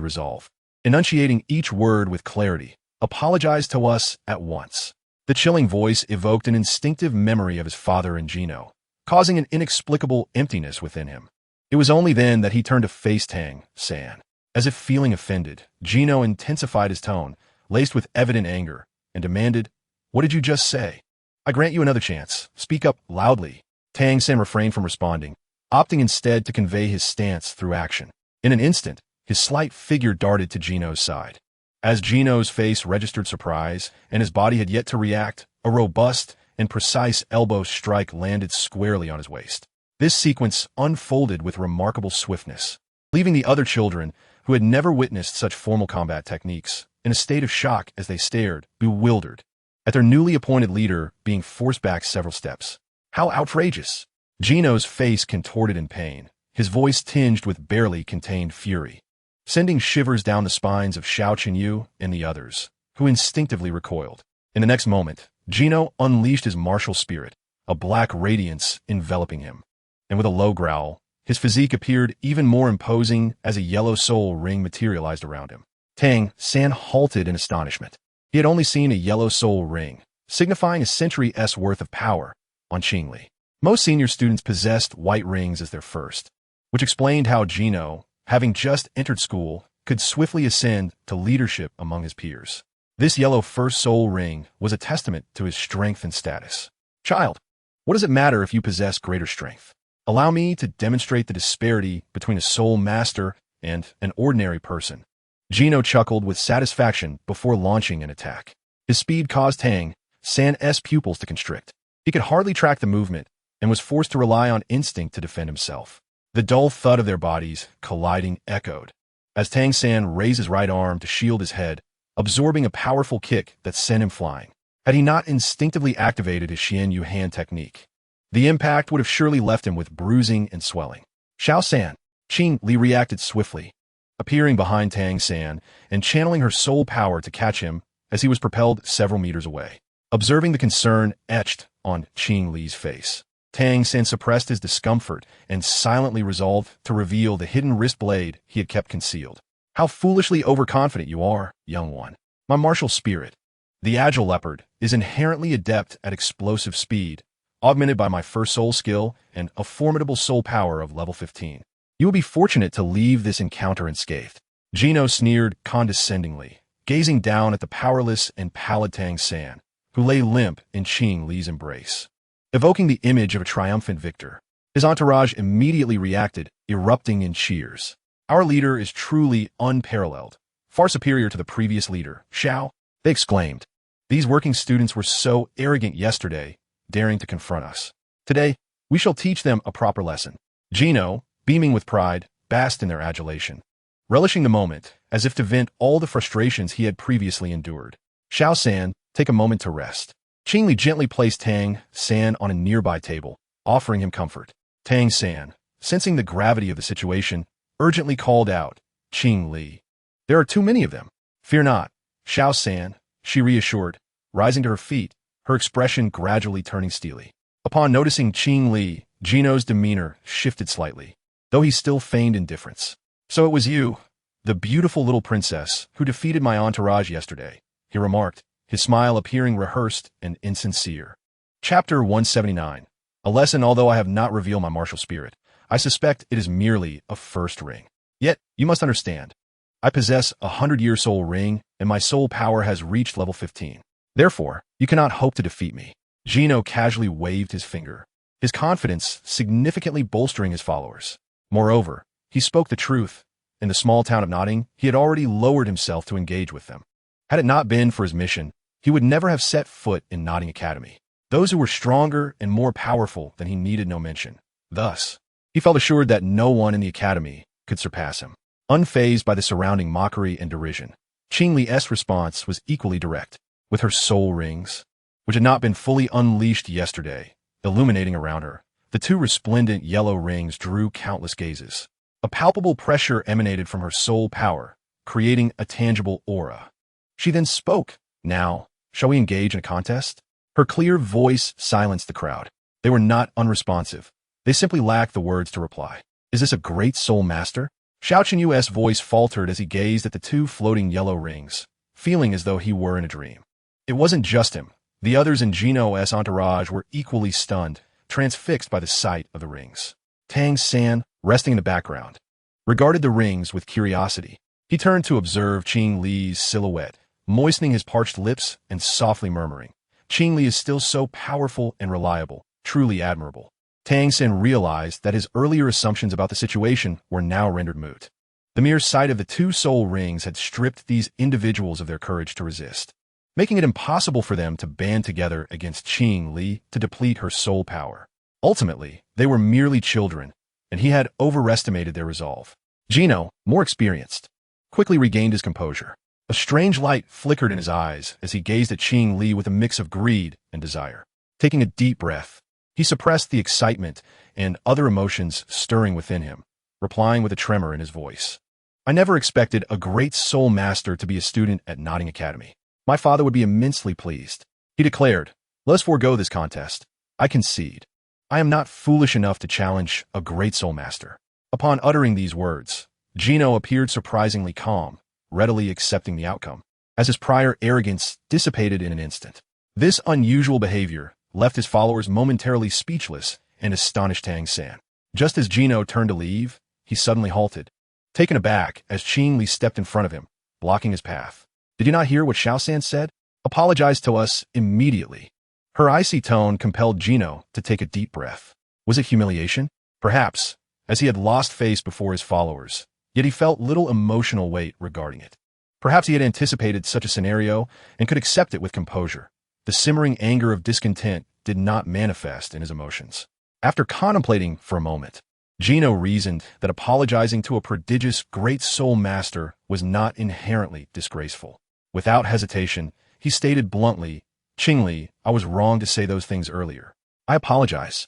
resolve, enunciating each word with clarity. Apologize to us at once. The chilling voice evoked an instinctive memory of his father and Gino, causing an inexplicable emptiness within him. It was only then that he turned to face Tang San. As if feeling offended, Gino intensified his tone, laced with evident anger, and demanded, "What did you just say? I grant you another chance. Speak up loudly." Tang San refrained from responding, opting instead to convey his stance through action. In an instant, his slight figure darted to Gino's side. As Gino's face registered surprise, and his body had yet to react, a robust and precise elbow strike landed squarely on his waist. This sequence unfolded with remarkable swiftness, leaving the other children, who had never witnessed such formal combat techniques, in a state of shock as they stared, bewildered, at their newly appointed leader being forced back several steps. How outrageous! Gino's face contorted in pain, his voice tinged with barely contained fury, sending shivers down the spines of Xiao Qinyu and the others, who instinctively recoiled. In the next moment, Gino unleashed his martial spirit, a black radiance enveloping him, and with a low growl, his physique appeared even more imposing as a yellow soul ring materialized around him. Tang San halted in astonishment. He had only seen a yellow soul ring, signifying a century's worth of power, on Qingli. Most senior students possessed white rings as their first, which explained how Gino, having just entered school, could swiftly ascend to leadership among his peers. This yellow first soul ring was a testament to his strength and status. "Child, what does it matter if you possess greater strength? Allow me to demonstrate the disparity between a soul master and an ordinary person." Gino chuckled with satisfaction before launching an attack. His speed caused Tang San's pupils to constrict. He could hardly track the movement and was forced to rely on instinct to defend himself. The dull thud of their bodies colliding echoed as Tang San raised his right arm to shield his head, absorbing a powerful kick that sent him flying. Had he not instinctively activated his Xian Yu hand technique, the impact would have surely left him with bruising and swelling. "Xiao San." Qing Li reacted swiftly, appearing behind Tang San and channeling her soul power to catch him as he was propelled several meters away. Observing the concern etched on Qing Li's face, Tang San suppressed his discomfort and silently resolved to reveal the hidden wrist blade he had kept concealed. "How foolishly overconfident you are, young one. My martial spirit, the agile leopard, is inherently adept at explosive speed, augmented by my first soul skill and a formidable soul power of level 15. You will be fortunate to leave this encounter unscathed." Gino sneered condescendingly, gazing down at the powerless and pallid Tang San, who lay limp in Qing Li's embrace, evoking the image of a triumphant victor. His entourage immediately reacted, erupting in cheers. "Our leader is truly unparalleled, far superior to the previous leader, Xiao," they exclaimed. "These working students were so arrogant yesterday, daring to confront us. Today, we shall teach them a proper lesson." Gino, beaming with pride, basked in their adulation, relishing the moment as if to vent all the frustrations he had previously endured. "Xiao San, take a moment to rest." Qing Li gently placed Tang San on a nearby table, offering him comfort. Tang San, sensing the gravity of the situation, urgently called out, "Qing Li, there are too many of them." "Fear not, Xiao San," she reassured, rising to her feet, her expression gradually turning steely. Upon noticing Qing Li, Gino's demeanor shifted slightly, though he still feigned indifference. "So it was you, the beautiful little princess, who defeated my entourage yesterday," he remarked, his smile appearing rehearsed and insincere. Chapter 179. A lesson. Although I have not revealed my martial spirit, I suspect it is merely a first ring. Yet, you must understand, I possess a 100-year soul ring, and my soul power has reached level 15. Therefore, you cannot hope to defeat me." Gino casually waved his finger, his confidence significantly bolstering his followers. Moreover, he spoke the truth. In the small town of Notting, he had already lowered himself to engage with them. Had it not been for his mission, he would never have set foot in Notting Academy. Those who were stronger and more powerful than he needed no mention. Thus, he felt assured that no one in the academy could surpass him. Unfazed by the surrounding mockery and derision, Qing Li's response was equally direct. With her soul rings, which had not been fully unleashed yesterday, illuminating around her, the two resplendent yellow rings drew countless gazes. A palpable pressure emanated from her soul power, creating a tangible aura. She then spoke. "Now, shall we engage in a contest?" Her clear voice silenced the crowd. They were not unresponsive. They simply lacked the words to reply. Is this a great soul master? Xiao Qinyu's voice faltered as he gazed at the two floating yellow rings, feeling as though he were in a dream. It wasn't just him. The others in Geno's entourage were equally stunned, transfixed by the sight of the rings. Tang San, resting in the background, regarded the rings with curiosity. He turned to observe Qing Li's silhouette, moistening his parched lips and softly murmuring, "Qing Li is still so powerful and reliable, truly admirable." Tang San realized that his earlier assumptions about the situation were now rendered moot. The mere sight of the two soul rings had stripped these individuals of their courage to resist, making it impossible for them to band together against Qing Li to deplete her soul power. Ultimately, they were merely children, and he had overestimated their resolve. Geno, more experienced, quickly regained his composure. A strange light flickered in his eyes as he gazed at Qing Li with a mix of greed and desire. Taking a deep breath, he suppressed the excitement and other emotions stirring within him, replying with a tremor in his voice. "I never expected a great soul master to be a student at Notting Academy. My father would be immensely pleased." He declared, "Let us forego this contest. I concede. I am not foolish enough to challenge a great soul master." Upon uttering these words, Geno appeared surprisingly calm, readily accepting the outcome, as his prior arrogance dissipated in an instant. This unusual behavior left his followers momentarily speechless and astonished Tang San. Just as Geno turned to leave, he suddenly halted, taken aback as Qing Li stepped in front of him, blocking his path. "Did you not hear what Xiao San said? Apologize to us immediately." Her icy tone compelled Geno to take a deep breath. Was it humiliation? Perhaps, as he had lost face before his followers, yet he felt little emotional weight regarding it. Perhaps he had anticipated such a scenario and could accept it with composure. The simmering anger of discontent did not manifest in his emotions. After contemplating for a moment, Geno reasoned that apologizing to a prodigious great soul master was not inherently disgraceful. Without hesitation, he stated bluntly, "Qing Li, I was wrong to say those things earlier. I apologize."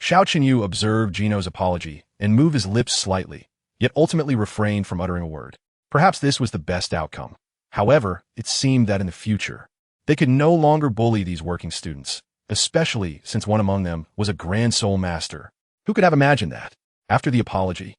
Xiao Qinyu observed Geno's apology and moved his lips slightly, yet ultimately refrained from uttering a word. Perhaps this was the best outcome. However, it seemed that in the future, they could no longer bully these working students, especially since one among them was a grand soul master. Who could have imagined that? After the apology,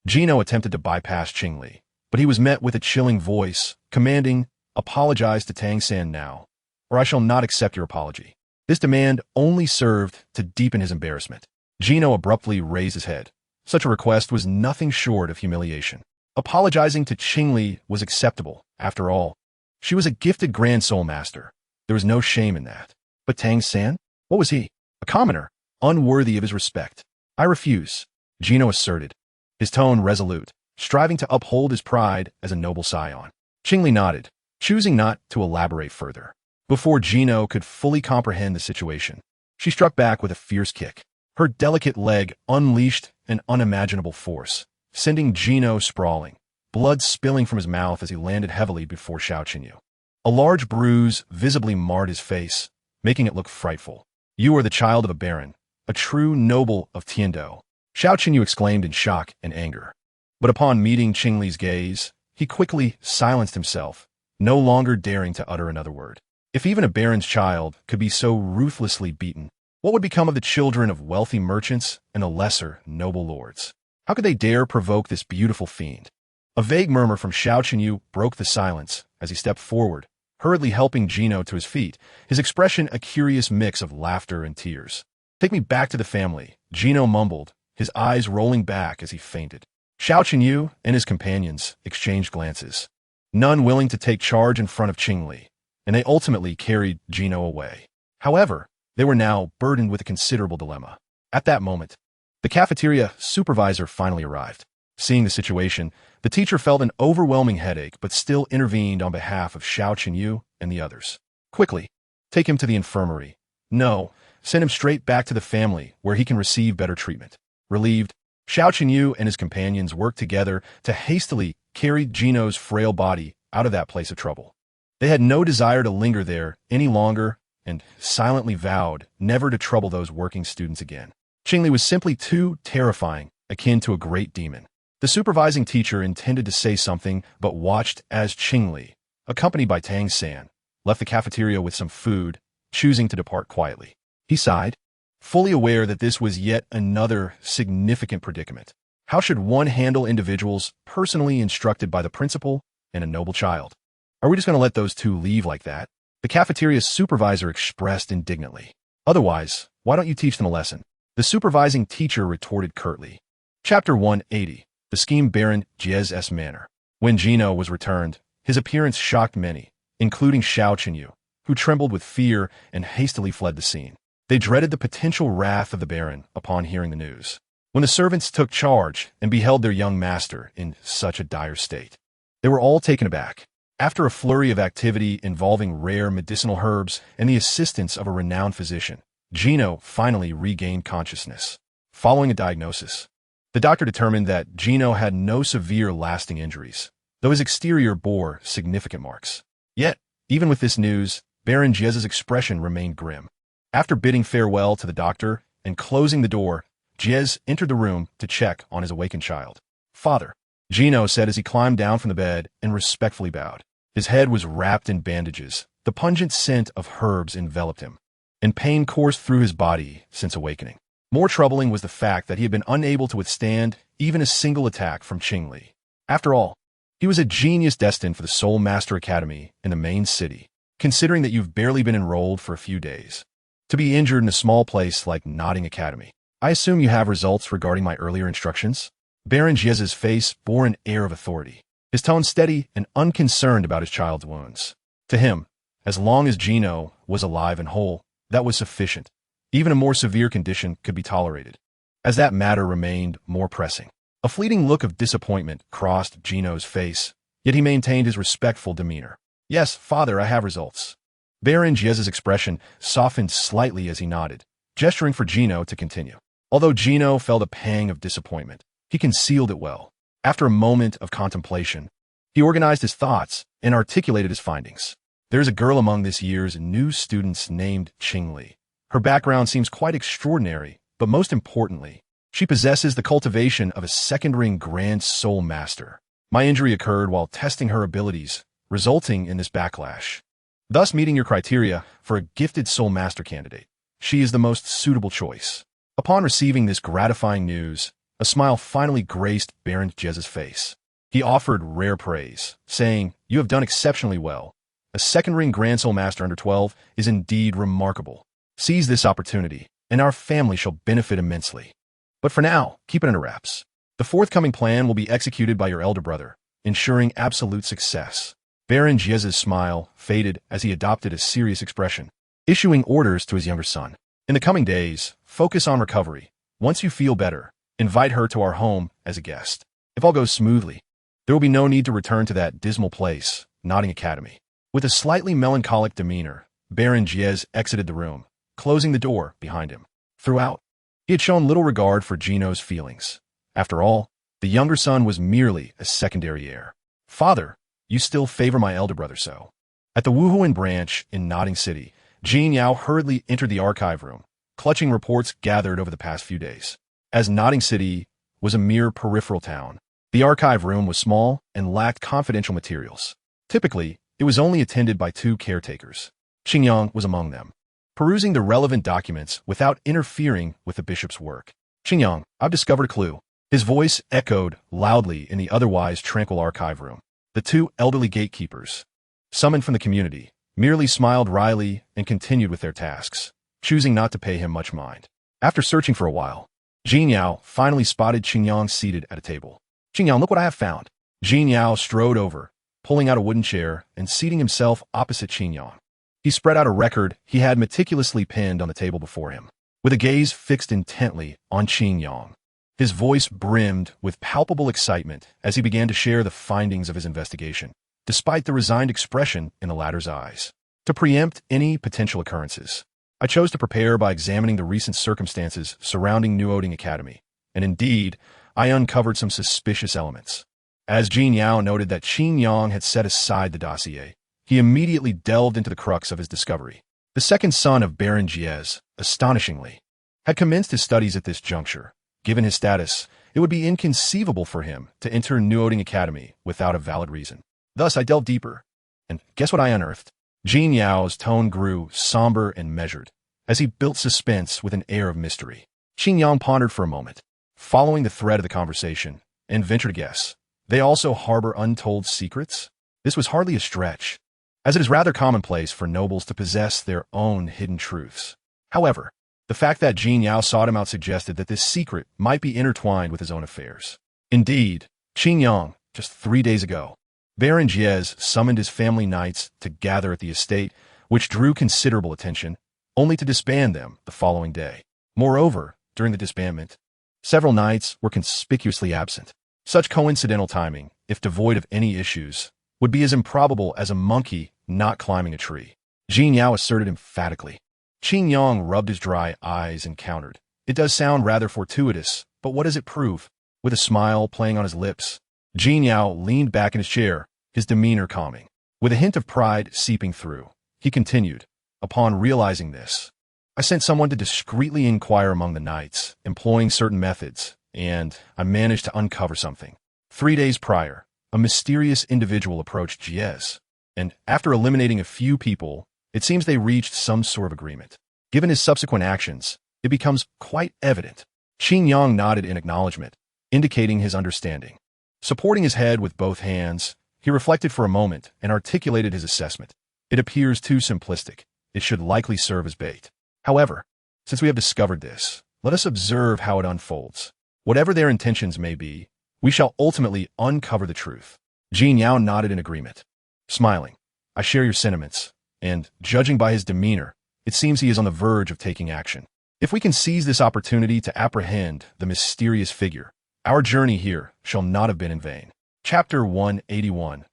Geno attempted to bypass Qing Li, but he was met with a chilling voice, commanding, "Apologize to Tang San now, or I shall not accept your apology." This demand only served to deepen his embarrassment. Geno abruptly raised his head. Such a request was nothing short of humiliation. Apologizing to Qing Li was acceptable, after all. She was a gifted grand soul master. There was no shame in that. But Tang San? What was he? A commoner, unworthy of his respect. "I refuse," Geno asserted, his tone resolute, striving to uphold his pride as a noble scion. Qing Li nodded, choosing not to elaborate further. Before Geno could fully comprehend the situation, she struck back with a fierce kick. Her delicate leg unleashed an unimaginable force, sending Geno sprawling, blood spilling from his mouth as he landed heavily before Xiao Qinyu. A large bruise visibly marred his face, making it look frightful. "You are the child of a baron, a true noble of Tiando," Xiao Qinyu exclaimed in shock and anger. But upon meeting Qing Li's gaze, he quickly silenced himself, no longer daring to utter another word. If even a baron's child could be so ruthlessly beaten, what would become of the children of wealthy merchants and the lesser noble lords? How could they dare provoke this beautiful fiend? A vague murmur from Xiao Qinyu broke the silence as he stepped forward, hurriedly helping Geno to his feet, his expression a curious mix of laughter and tears. "Take me back to the family," Geno mumbled, his eyes rolling back as he fainted. Xiao Qinyu and his companions exchanged glances, none willing to take charge in front of Qing Li, and they ultimately carried Geno away. However, they were now burdened with a considerable dilemma. At that moment, the cafeteria supervisor finally arrived. Seeing the situation, the teacher felt an overwhelming headache but still intervened on behalf of Xiao Qinyu and the others. "Quickly, take him to the infirmary. No, send him straight back to the family where he can receive better treatment." Relieved, Xiao Qinyu and his companions worked together to hastily carry Geno's frail body out of that place of trouble. They had no desire to linger there any longer and silently vowed never to trouble those working students again. Qing Li was simply too terrifying, akin to a great demon. The supervising teacher intended to say something, but watched as Qing Li, accompanied by Tang San, left the cafeteria with some food choosing to depart quietly. He sighed, fully aware that this was yet another significant predicament. How should one handle individuals personally instructed by the principal and a noble child? Are we just going to let those two leave like that? The cafeteria supervisor expressed indignantly. Otherwise, why don't you teach them a lesson? The supervising teacher retorted curtly. Chapter 180. The Scheme Baron Jiez's Manor. When Gino was returned, his appearance shocked many, including Xiao Qinyu, who trembled with fear and hastily fled the scene. They dreaded the potential wrath of the Baron upon hearing the news. When the servants took charge and beheld their young master in such a dire state, they were all taken aback. After a flurry of activity involving rare medicinal herbs and the assistance of a renowned physician, Gino finally regained consciousness. Following a diagnosis, the doctor determined that Gino had no severe lasting injuries, though his exterior bore significant marks. Yet, even with this news, Baron Jiez's expression remained grim. After bidding farewell to the doctor and closing the door, Jiez entered the room to check on his awakened child. "Father," Gino said as he climbed down from the bed and respectfully bowed. His head was wrapped in bandages. The pungent scent of herbs enveloped him, and pain coursed through his body since awakening. More troubling was the fact that he had been unable to withstand even a single attack from Qingli. After all, he was a genius destined for the Soul Master Academy in the main city, considering that you've barely been enrolled for a few days. To be injured in a small place like Nodding Academy. I assume you have results regarding my earlier instructions? Baron Jiez's face bore an air of authority, his tone steady and unconcerned about his child's wounds. To him, as long as Gino was alive and whole, that was sufficient. Even a more severe condition could be tolerated, as that matter remained more pressing. A fleeting look of disappointment crossed Gino's face, yet he maintained his respectful demeanor. "Yes, father, I have results." Baron Jiez's expression softened slightly as he nodded, gesturing for Gino to continue. Although Gino felt a pang of disappointment, he concealed it well. After a moment of contemplation, he organized his thoughts and articulated his findings. "There's a girl among this year's new students named Qingli. Her background seems quite extraordinary, but most importantly, she possesses the cultivation of a second-ring Grand Soul Master. My injury occurred while testing her abilities, resulting in this backlash. Thus meeting your criteria for a gifted Soul Master candidate. She is the most suitable choice." Upon receiving this gratifying news, a smile finally graced Baron Jiez's face. He offered rare praise, saying, "You have done exceptionally well. A second-ring Grand Soul Master under 12 is indeed remarkable. Seize this opportunity, and our family shall benefit immensely. But for now, keep it under wraps. The forthcoming plan will be executed by your elder brother, ensuring absolute success." Baron Jiez's smile faded as he adopted a serious expression, issuing orders to his younger son. "In the coming days, focus on recovery. Once you feel better, invite her to our home as a guest. If all goes smoothly, there will be no need to return to that dismal place, Nodding Academy." With a slightly melancholic demeanor, Baron Jiez exited the room, closing the door behind him. Throughout, he had shown little regard for Gino's feelings. After all, the younger son was merely a secondary heir. "Father, you still favor my elder brother so." At the Wuhuan branch in Nodding City, Jin Yao hurriedly entered the archive room, clutching reports gathered over the past few days. As Nodding City was a mere peripheral town, the archive room was small and lacked confidential materials. Typically, it was only attended by 2 caretakers. Qingyang was among them, perusing the relevant documents without interfering with the bishop's work. "Qingyang, I've discovered a clue." His voice echoed loudly in the otherwise tranquil archive room. The 2 elderly gatekeepers, summoned from the community, merely smiled wryly and continued with their tasks, choosing not to pay him much mind. After searching for a while, Jin Yao finally spotted Qingyang seated at a table. "Qingyang, look what I have found." Jin Yao strode over, pulling out a wooden chair and seating himself opposite Qingyang. He spread out a record he had meticulously pinned on the table before him, with a gaze fixed intently on Qingyang. His voice brimmed with palpable excitement as he began to share the findings of his investigation, despite the resigned expression in the latter's eyes. To preempt any potential occurrences, I chose to prepare by examining the recent circumstances surrounding Nodding Academy, and indeed, I uncovered some suspicious elements. As Jin Yao noted that Qingyang had set aside the dossier, he immediately delved into the crux of his discovery. The second son of Baron Jiez, astonishingly, had commenced his studies at this juncture. Given his status, it would be inconceivable for him to enter Nodding Academy without a valid reason. Thus, I delved deeper, and guess what I unearthed? Jin Yao's tone grew somber and measured, as he built suspense with an air of mystery. Qin Yang pondered for a moment, following the thread of the conversation, and ventured to guess. They also harbor untold secrets? This was hardly a stretch, as it is rather commonplace for nobles to possess their own hidden truths. However, the fact that Jin Yao sought him out suggested that this secret might be intertwined with his own affairs. Indeed, Qin Yang, just 3 days ago, Baron Jiez summoned his family knights to gather at the estate, which drew considerable attention, only to disband them the following day. Moreover, during the disbandment, several knights were conspicuously absent. Such coincidental timing, if devoid of any issues, would be as improbable as a monkey not climbing a tree. Jin Yao asserted emphatically. Qin Yang rubbed his dry eyes and countered. It does sound rather fortuitous, but what does it prove? With a smile playing on his lips, Jin Yao leaned back in his chair, his demeanor calming. With a hint of pride seeping through, he continued, upon realizing this, I sent someone to discreetly inquire among the knights, employing certain methods, and I managed to uncover something. 3 days prior, a mysterious individual approached Jiez, and after eliminating a few people, it seems they reached some sort of agreement. Given his subsequent actions, it becomes quite evident. Qin Yang nodded in acknowledgement, indicating his understanding. Supporting his head with both hands, he reflected for a moment and articulated his assessment. It appears too simplistic. It should likely serve as bait. However, since we have discovered this, let us observe how it unfolds. Whatever their intentions may be, we shall ultimately uncover the truth. Jin Yao nodded in agreement, smiling. I share your sentiments, and, judging by his demeanor, it seems he is on the verge of taking action. If we can seize this opportunity to apprehend the mysterious figure, our journey here shall not have been in vain. Chapter 181.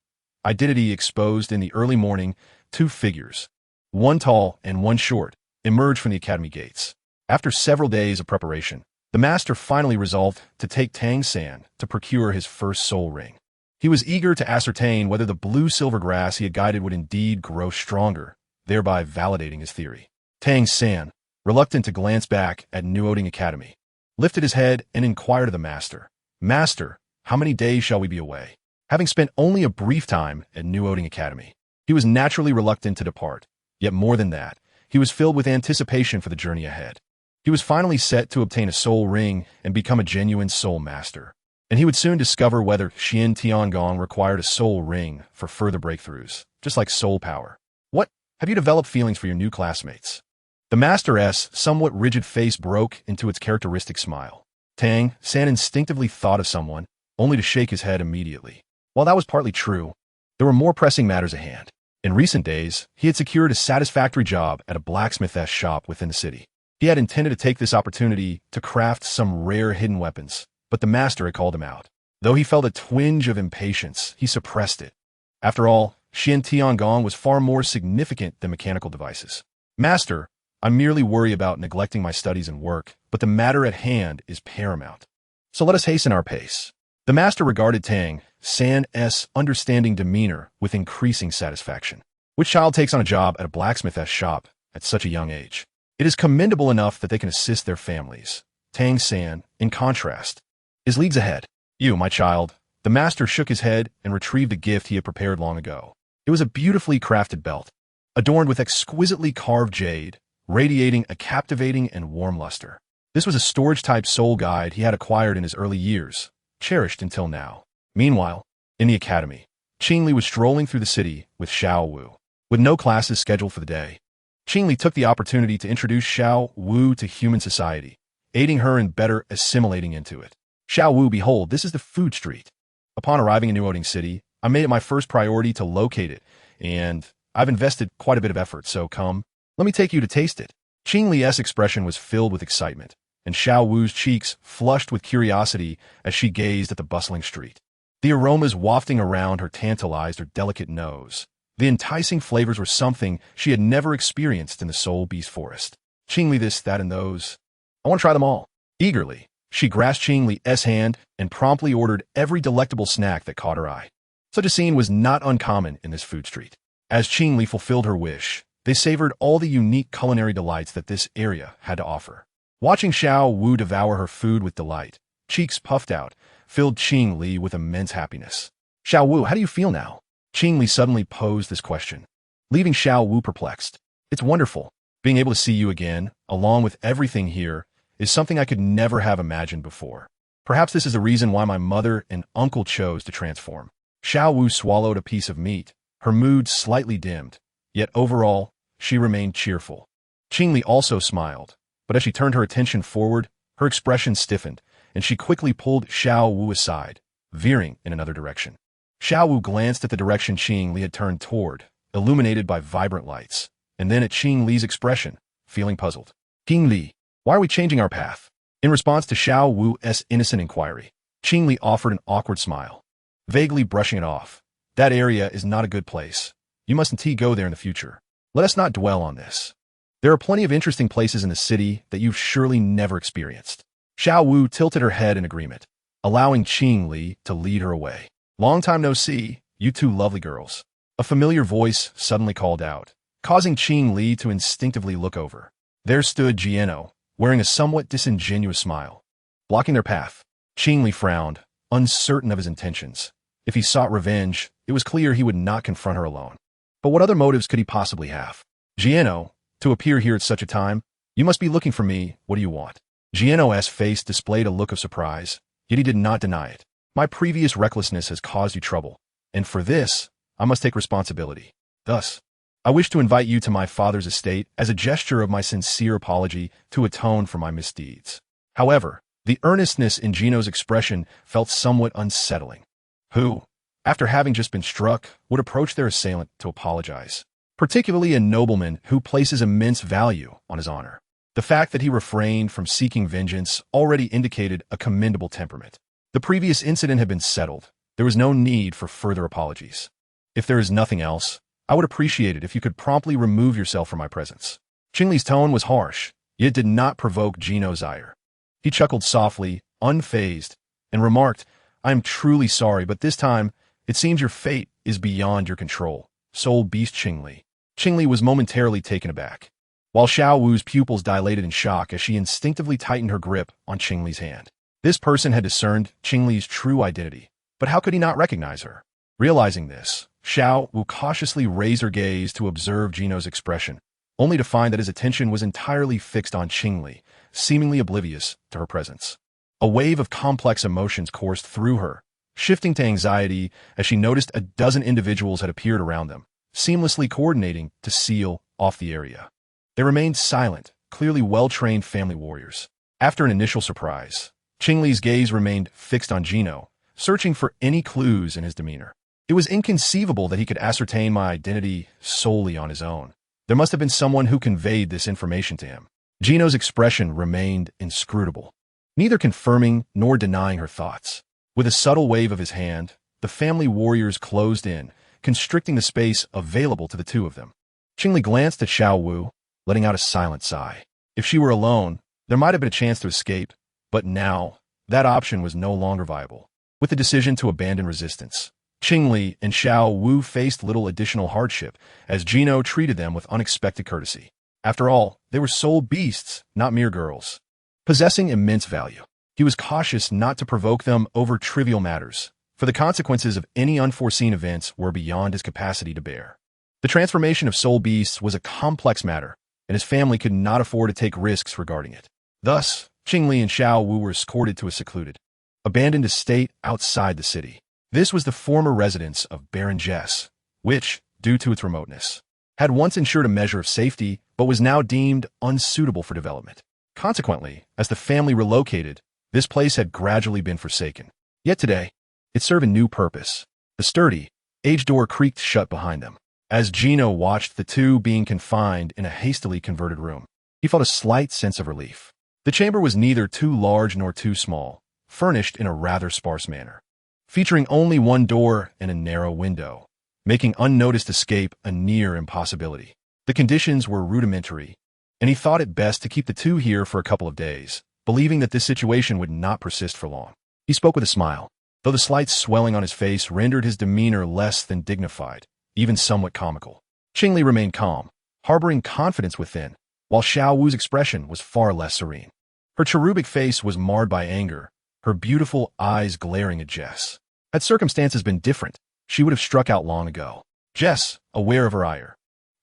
Identity exposed in the early morning, 2 figures, one tall and one short, emerged from the academy gates. After several days of preparation, the master finally resolved to take Tang San to procure his first soul ring. He was eager to ascertain whether the blue-silver grass he had guided would indeed grow stronger, thereby validating his theory. Tang San, reluctant to glance back at Nuoding Academy, lifted his head and inquired of the master, Master, how many days shall we be away? Having spent only a brief time at Nuoding Academy, he was naturally reluctant to depart. Yet more than that, he was filled with anticipation for the journey ahead. He was finally set to obtain a soul ring and become a genuine soul master. And he would soon discover whether Xian Tiangong required a soul ring for further breakthroughs, just like soul power. What? Have you developed feelings for your new classmates? The master's somewhat rigid face broke into its characteristic smile. Tang San instinctively thought of someone, only to shake his head immediately. While that was partly true, there were more pressing matters at hand. In recent days, he had secured a satisfactory job at a blacksmith's shop within the city. He had intended to take this opportunity to craft some rare hidden weapons, but the master had called him out. Though he felt a twinge of impatience, he suppressed it. After all, Xian Tiangong was far more significant than mechanical devices. Master, I merely worry about neglecting my studies and work, but the matter at hand is paramount. So let us hasten our pace. The master regarded Tang San's understanding demeanor with increasing satisfaction. Which child takes on a job at a blacksmith's shop at such a young age? It is commendable enough that they can assist their families. Tang San, in contrast, is leagues ahead. You, my child. The master shook his head and retrieved a gift he had prepared long ago. It was a beautifully crafted belt, adorned with exquisitely carved jade, radiating a captivating and warm luster. This was a storage-type soul guide he had acquired in his early years, cherished until now. Meanwhile, in the academy, Qingli was strolling through the city with Xiao Wu. With no classes scheduled for the day, Qingli took the opportunity to introduce Xiao Wu to human society, aiding her in better assimilating into it. Xiao Wu, behold, this is the food street. Upon arriving in Nuoding City, I made it my first priority to locate it, and I've invested quite a bit of effort, so come, let me take you to taste it. Qingli's expression was filled with excitement, and Xiao Wu's cheeks flushed with curiosity as she gazed at the bustling street. The aromas wafting around her tantalized her delicate nose. The enticing flavors were something she had never experienced in the Soul Beast Forest. Qingli this, that, and those. I want to try them all. Eagerly, she grasped Qingli's hand and promptly ordered every delectable snack that caught her eye. Such a scene was not uncommon in this food street. As Qingli fulfilled her wish, they savored all the unique culinary delights that this area had to offer. Watching Xiao Wu devour her food with delight, cheeks puffed out, filled Qingli with immense happiness. Xiao Wu, how do you feel now? Qingli suddenly posed this question. leaving Xiao Wu perplexed. It's wonderful. Being able to see you again, along with everything here, is something I could never have imagined before. Perhaps this is the reason why my mother and uncle chose to transform. Xiao Wu swallowed a piece of meat, her mood slightly dimmed, yet overall, she remained cheerful. Qingli also smiled, but as she turned her attention forward, her expression stiffened, and she quickly pulled Xiao Wu aside, veering in another direction. Xiao Wu glanced at the direction Qingli had turned toward, illuminated by vibrant lights, and then at Qingli's expression, feeling puzzled. Qingli, why are we changing our path? In response to Xiao Wu's innocent inquiry, Qingli offered an awkward smile, vaguely brushing it off. That area is not a good place. You mustn't go there in the future. Let us not dwell on this. There are plenty of interesting places in the city that you've surely never experienced. Xiao Wu tilted her head in agreement, allowing Qingli to lead her away. Long time no see, you two lovely girls. A familiar voice suddenly called out, causing Qingli to instinctively look over. There stood Jieno, wearing a somewhat disingenuous smile. Blocking their path, Qingli frowned, uncertain of his intentions. If he sought revenge, it was clear he would not confront her alone. But what other motives could he possibly have? Jieno, to appear here at such a time, you must be looking for me. What do you want? Jieno's face displayed a look of surprise, yet he did not deny it. My previous recklessness has caused you trouble, and for this, I must take responsibility. Thus, I wish to invite you to my father's estate as a gesture of my sincere apology to atone for my misdeeds. However, the earnestness in Gino's expression felt somewhat unsettling. Who, after having just been struck, would approach their assailant to apologize? Particularly a nobleman who places immense value on his honor. The fact that he refrained from seeking vengeance already indicated a commendable temperament. The previous incident had been settled. There was no need for further apologies. If there is nothing else, I would appreciate it if you could promptly remove yourself from my presence. Qingli's tone was harsh, yet did not provoke Gino's ire. He chuckled softly, unfazed, and remarked, I am truly sorry, but this time, it seems your fate is beyond your control. Soul Beast Qingli. Qingli was momentarily taken aback, while Xiao Wu's pupils dilated in shock as she instinctively tightened her grip on Qingli's hand. This person had discerned Qingli's true identity, but how could he not recognize her? Realizing this, Xiao Wu cautiously raised her gaze to observe Gino's expression, only to find that his attention was entirely fixed on Qingli, seemingly oblivious to her presence. A wave of complex emotions coursed through her, shifting to anxiety as she noticed a dozen individuals had appeared around them, seamlessly coordinating to seal off the area. They remained silent, clearly well-trained family warriors. After an initial surprise, Qingli's gaze remained fixed on Gino, searching for any clues in his demeanor. It was inconceivable that he could ascertain my identity solely on his own. There must have been someone who conveyed this information to him. Gino's expression remained inscrutable, neither confirming nor denying her thoughts. With a subtle wave of his hand, the family warriors closed in, constricting the space available to the two of them. Qingli glanced at Xiao Wu, letting out a silent sigh. If she were alone, there might have been a chance to escape, but now, that option was no longer viable. With the decision to abandon resistance, Qingli and Xiao Wu faced little additional hardship as Gino treated them with unexpected courtesy. After all, they were soul beasts, not mere girls, possessing immense value. He was cautious not to provoke them over trivial matters, for the consequences of any unforeseen events were beyond his capacity to bear. The transformation of soul beasts was a complex matter, and his family could not afford to take risks regarding it. Thus, Qingli and Xiao Wu were escorted to a secluded, abandoned estate outside the city. This was the former residence of Baron Jess, which, due to its remoteness, had once ensured a measure of safety but was now deemed unsuitable for development. Consequently, as the family relocated, this place had gradually been forsaken. Yet today, it served a new purpose. The sturdy, aged door creaked shut behind them. As Gino watched the two being confined in a hastily converted room, he felt a slight sense of relief. The chamber was neither too large nor too small, furnished in a rather sparse manner, featuring only one door and a narrow window, making unnoticed escape a near impossibility. The conditions were rudimentary, and he thought it best to keep the two here for a couple of days, believing that this situation would not persist for long. He spoke with a smile, though the slight swelling on his face rendered his demeanor less than dignified, even somewhat comical. Qingli remained calm, harboring confidence within, while Xiao Wu's expression was far less serene. Her cherubic face was marred by anger, her beautiful eyes glaring at Jess. Had circumstances been different, she would have struck out long ago. Jess, aware of her ire,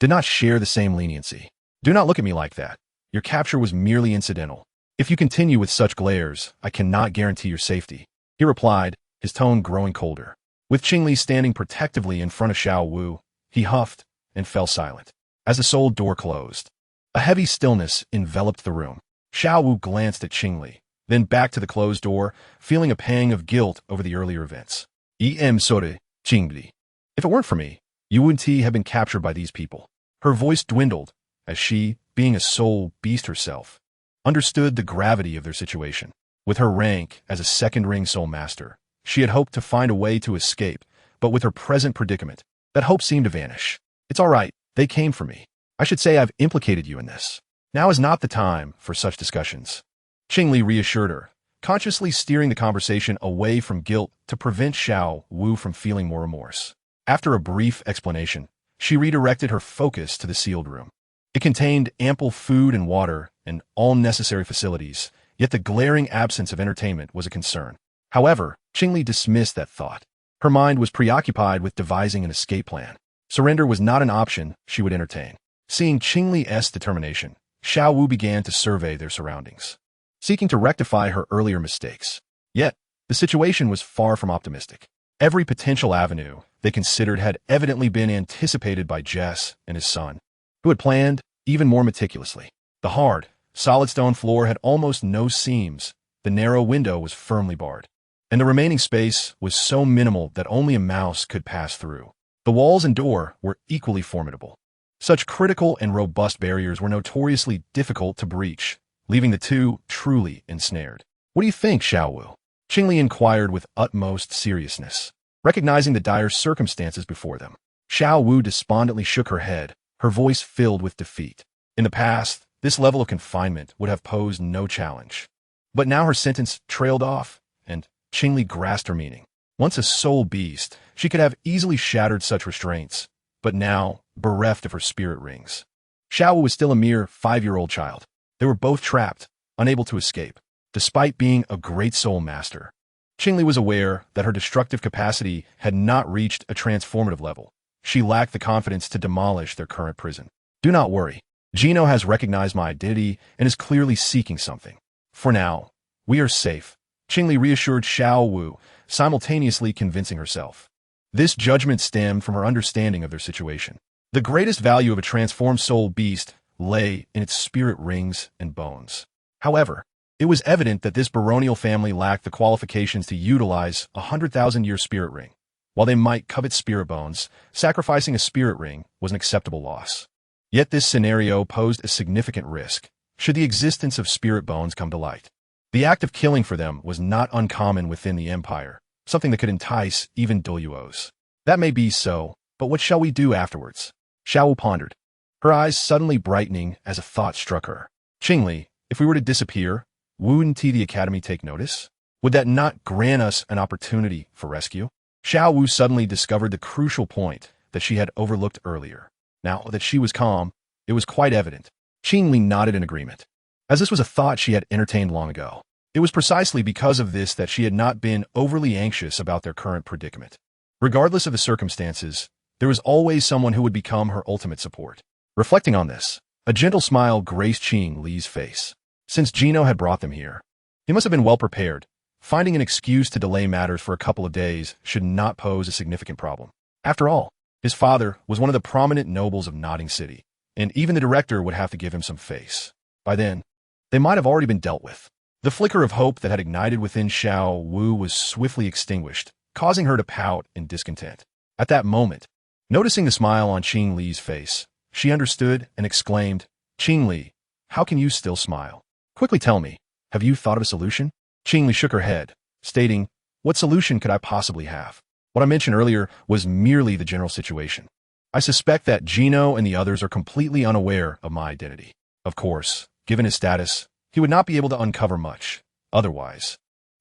did not share the same leniency. Do not look at me like that. Your capture was merely incidental. If you continue with such glares, I cannot guarantee your safety, he replied, his tone growing colder. With Qingli standing protectively in front of Xiao Wu, he huffed and fell silent. As the soul door closed, a heavy stillness enveloped the room. Xiao Wu glanced at Qingli, then back to the closed door, feeling a pang of guilt over the earlier events. Sorry, Qingli. If it weren't for me, you wouldn't have been captured by these people. Her voice dwindled as she, being a soul beast herself, understood the gravity of their situation. With her rank as a second-ring soul master, she had hoped to find a way to escape, but with her present predicament, that hope seemed to vanish. It's all right, they came for me. I should say I've implicated you in this. Now is not the time for such discussions. Qingli reassured her, consciously steering the conversation away from guilt to prevent Xiao Wu from feeling more remorse. After a brief explanation, she redirected her focus to the sealed room. It contained ample food and water and all necessary facilities, yet the glaring absence of entertainment was a concern. However, Qingli dismissed that thought. Her mind was preoccupied with devising an escape plan. Surrender was not an option she would entertain. Seeing Qingli's determination, Xiao Wu began to survey their surroundings, seeking to rectify her earlier mistakes. Yet, the situation was far from optimistic. Every potential avenue they considered had evidently been anticipated by Jess and his son, who had planned even more meticulously. The hard, solid stone floor had almost no seams, the narrow window was firmly barred, and the remaining space was so minimal that only a mouse could pass through. The walls and door were equally formidable. Such critical and robust barriers were notoriously difficult to breach, leaving the two truly ensnared. What do you think, Xiao Wu? Qingli inquired with utmost seriousness, recognizing the dire circumstances before them. Xiao Wu despondently shook her head, her voice filled with defeat. In the past, this level of confinement would have posed no challenge. But now her sentence trailed off, and Qingli grasped her meaning. Once a soul beast, she could have easily shattered such restraints, but now, bereft of her spirit rings. Xiao Wu was still a mere 5-year-old child. They were both trapped, unable to escape, despite being a great soul master. Qingli was aware that her destructive capacity had not reached a transformative level. She lacked the confidence to demolish their current prison. Do not worry. Gino has recognized my identity and is clearly seeking something. For now, we are safe, Qingli reassured Xiao Wu, simultaneously convincing herself. This judgment stemmed from her understanding of their situation. The greatest value of a transformed soul beast lay in its spirit rings and bones. However, it was evident that this baronial family lacked the qualifications to utilize a 100,000-year spirit ring. While they might covet spirit bones, sacrificing a spirit ring was an acceptable loss. Yet this scenario posed a significant risk, should the existence of spirit bones come to light. The act of killing for them was not uncommon within the Empire, something that could entice even Doluos. That may be so, but what shall we do afterwards? Xiao Wu pondered, her eyes suddenly brightening as a thought struck her. Qingli, if we were to disappear, wouldn't the Academy take notice? Would that not grant us an opportunity for rescue? Xiao Wu suddenly discovered the crucial point that she had overlooked earlier. Now that she was calm, it was quite evident. Qingli nodded in agreement, as this was a thought she had entertained long ago. It was precisely because of this that she had not been overly anxious about their current predicament. Regardless of the circumstances, there was always someone who would become her ultimate support. Reflecting on this, a gentle smile graced Qingli's face. Since Gino had brought them here, he must have been well prepared. Finding an excuse to delay matters for a couple of days should not pose a significant problem. After all, his father was one of the prominent nobles of Notting City, and even the director would have to give him some face. By then, they might have already been dealt with. The flicker of hope that had ignited within Xiao Wu was swiftly extinguished, causing her to pout in discontent. At that moment, noticing the smile on Qingli's face, she understood and exclaimed, "Qingli, how can you still smile? Quickly tell me, have you thought of a solution?" Qingli shook her head, stating, "What solution could I possibly have? What I mentioned earlier was merely the general situation. I suspect that Gino and the others are completely unaware of my identity. Of course, given his status, he would not be able to uncover much. Otherwise,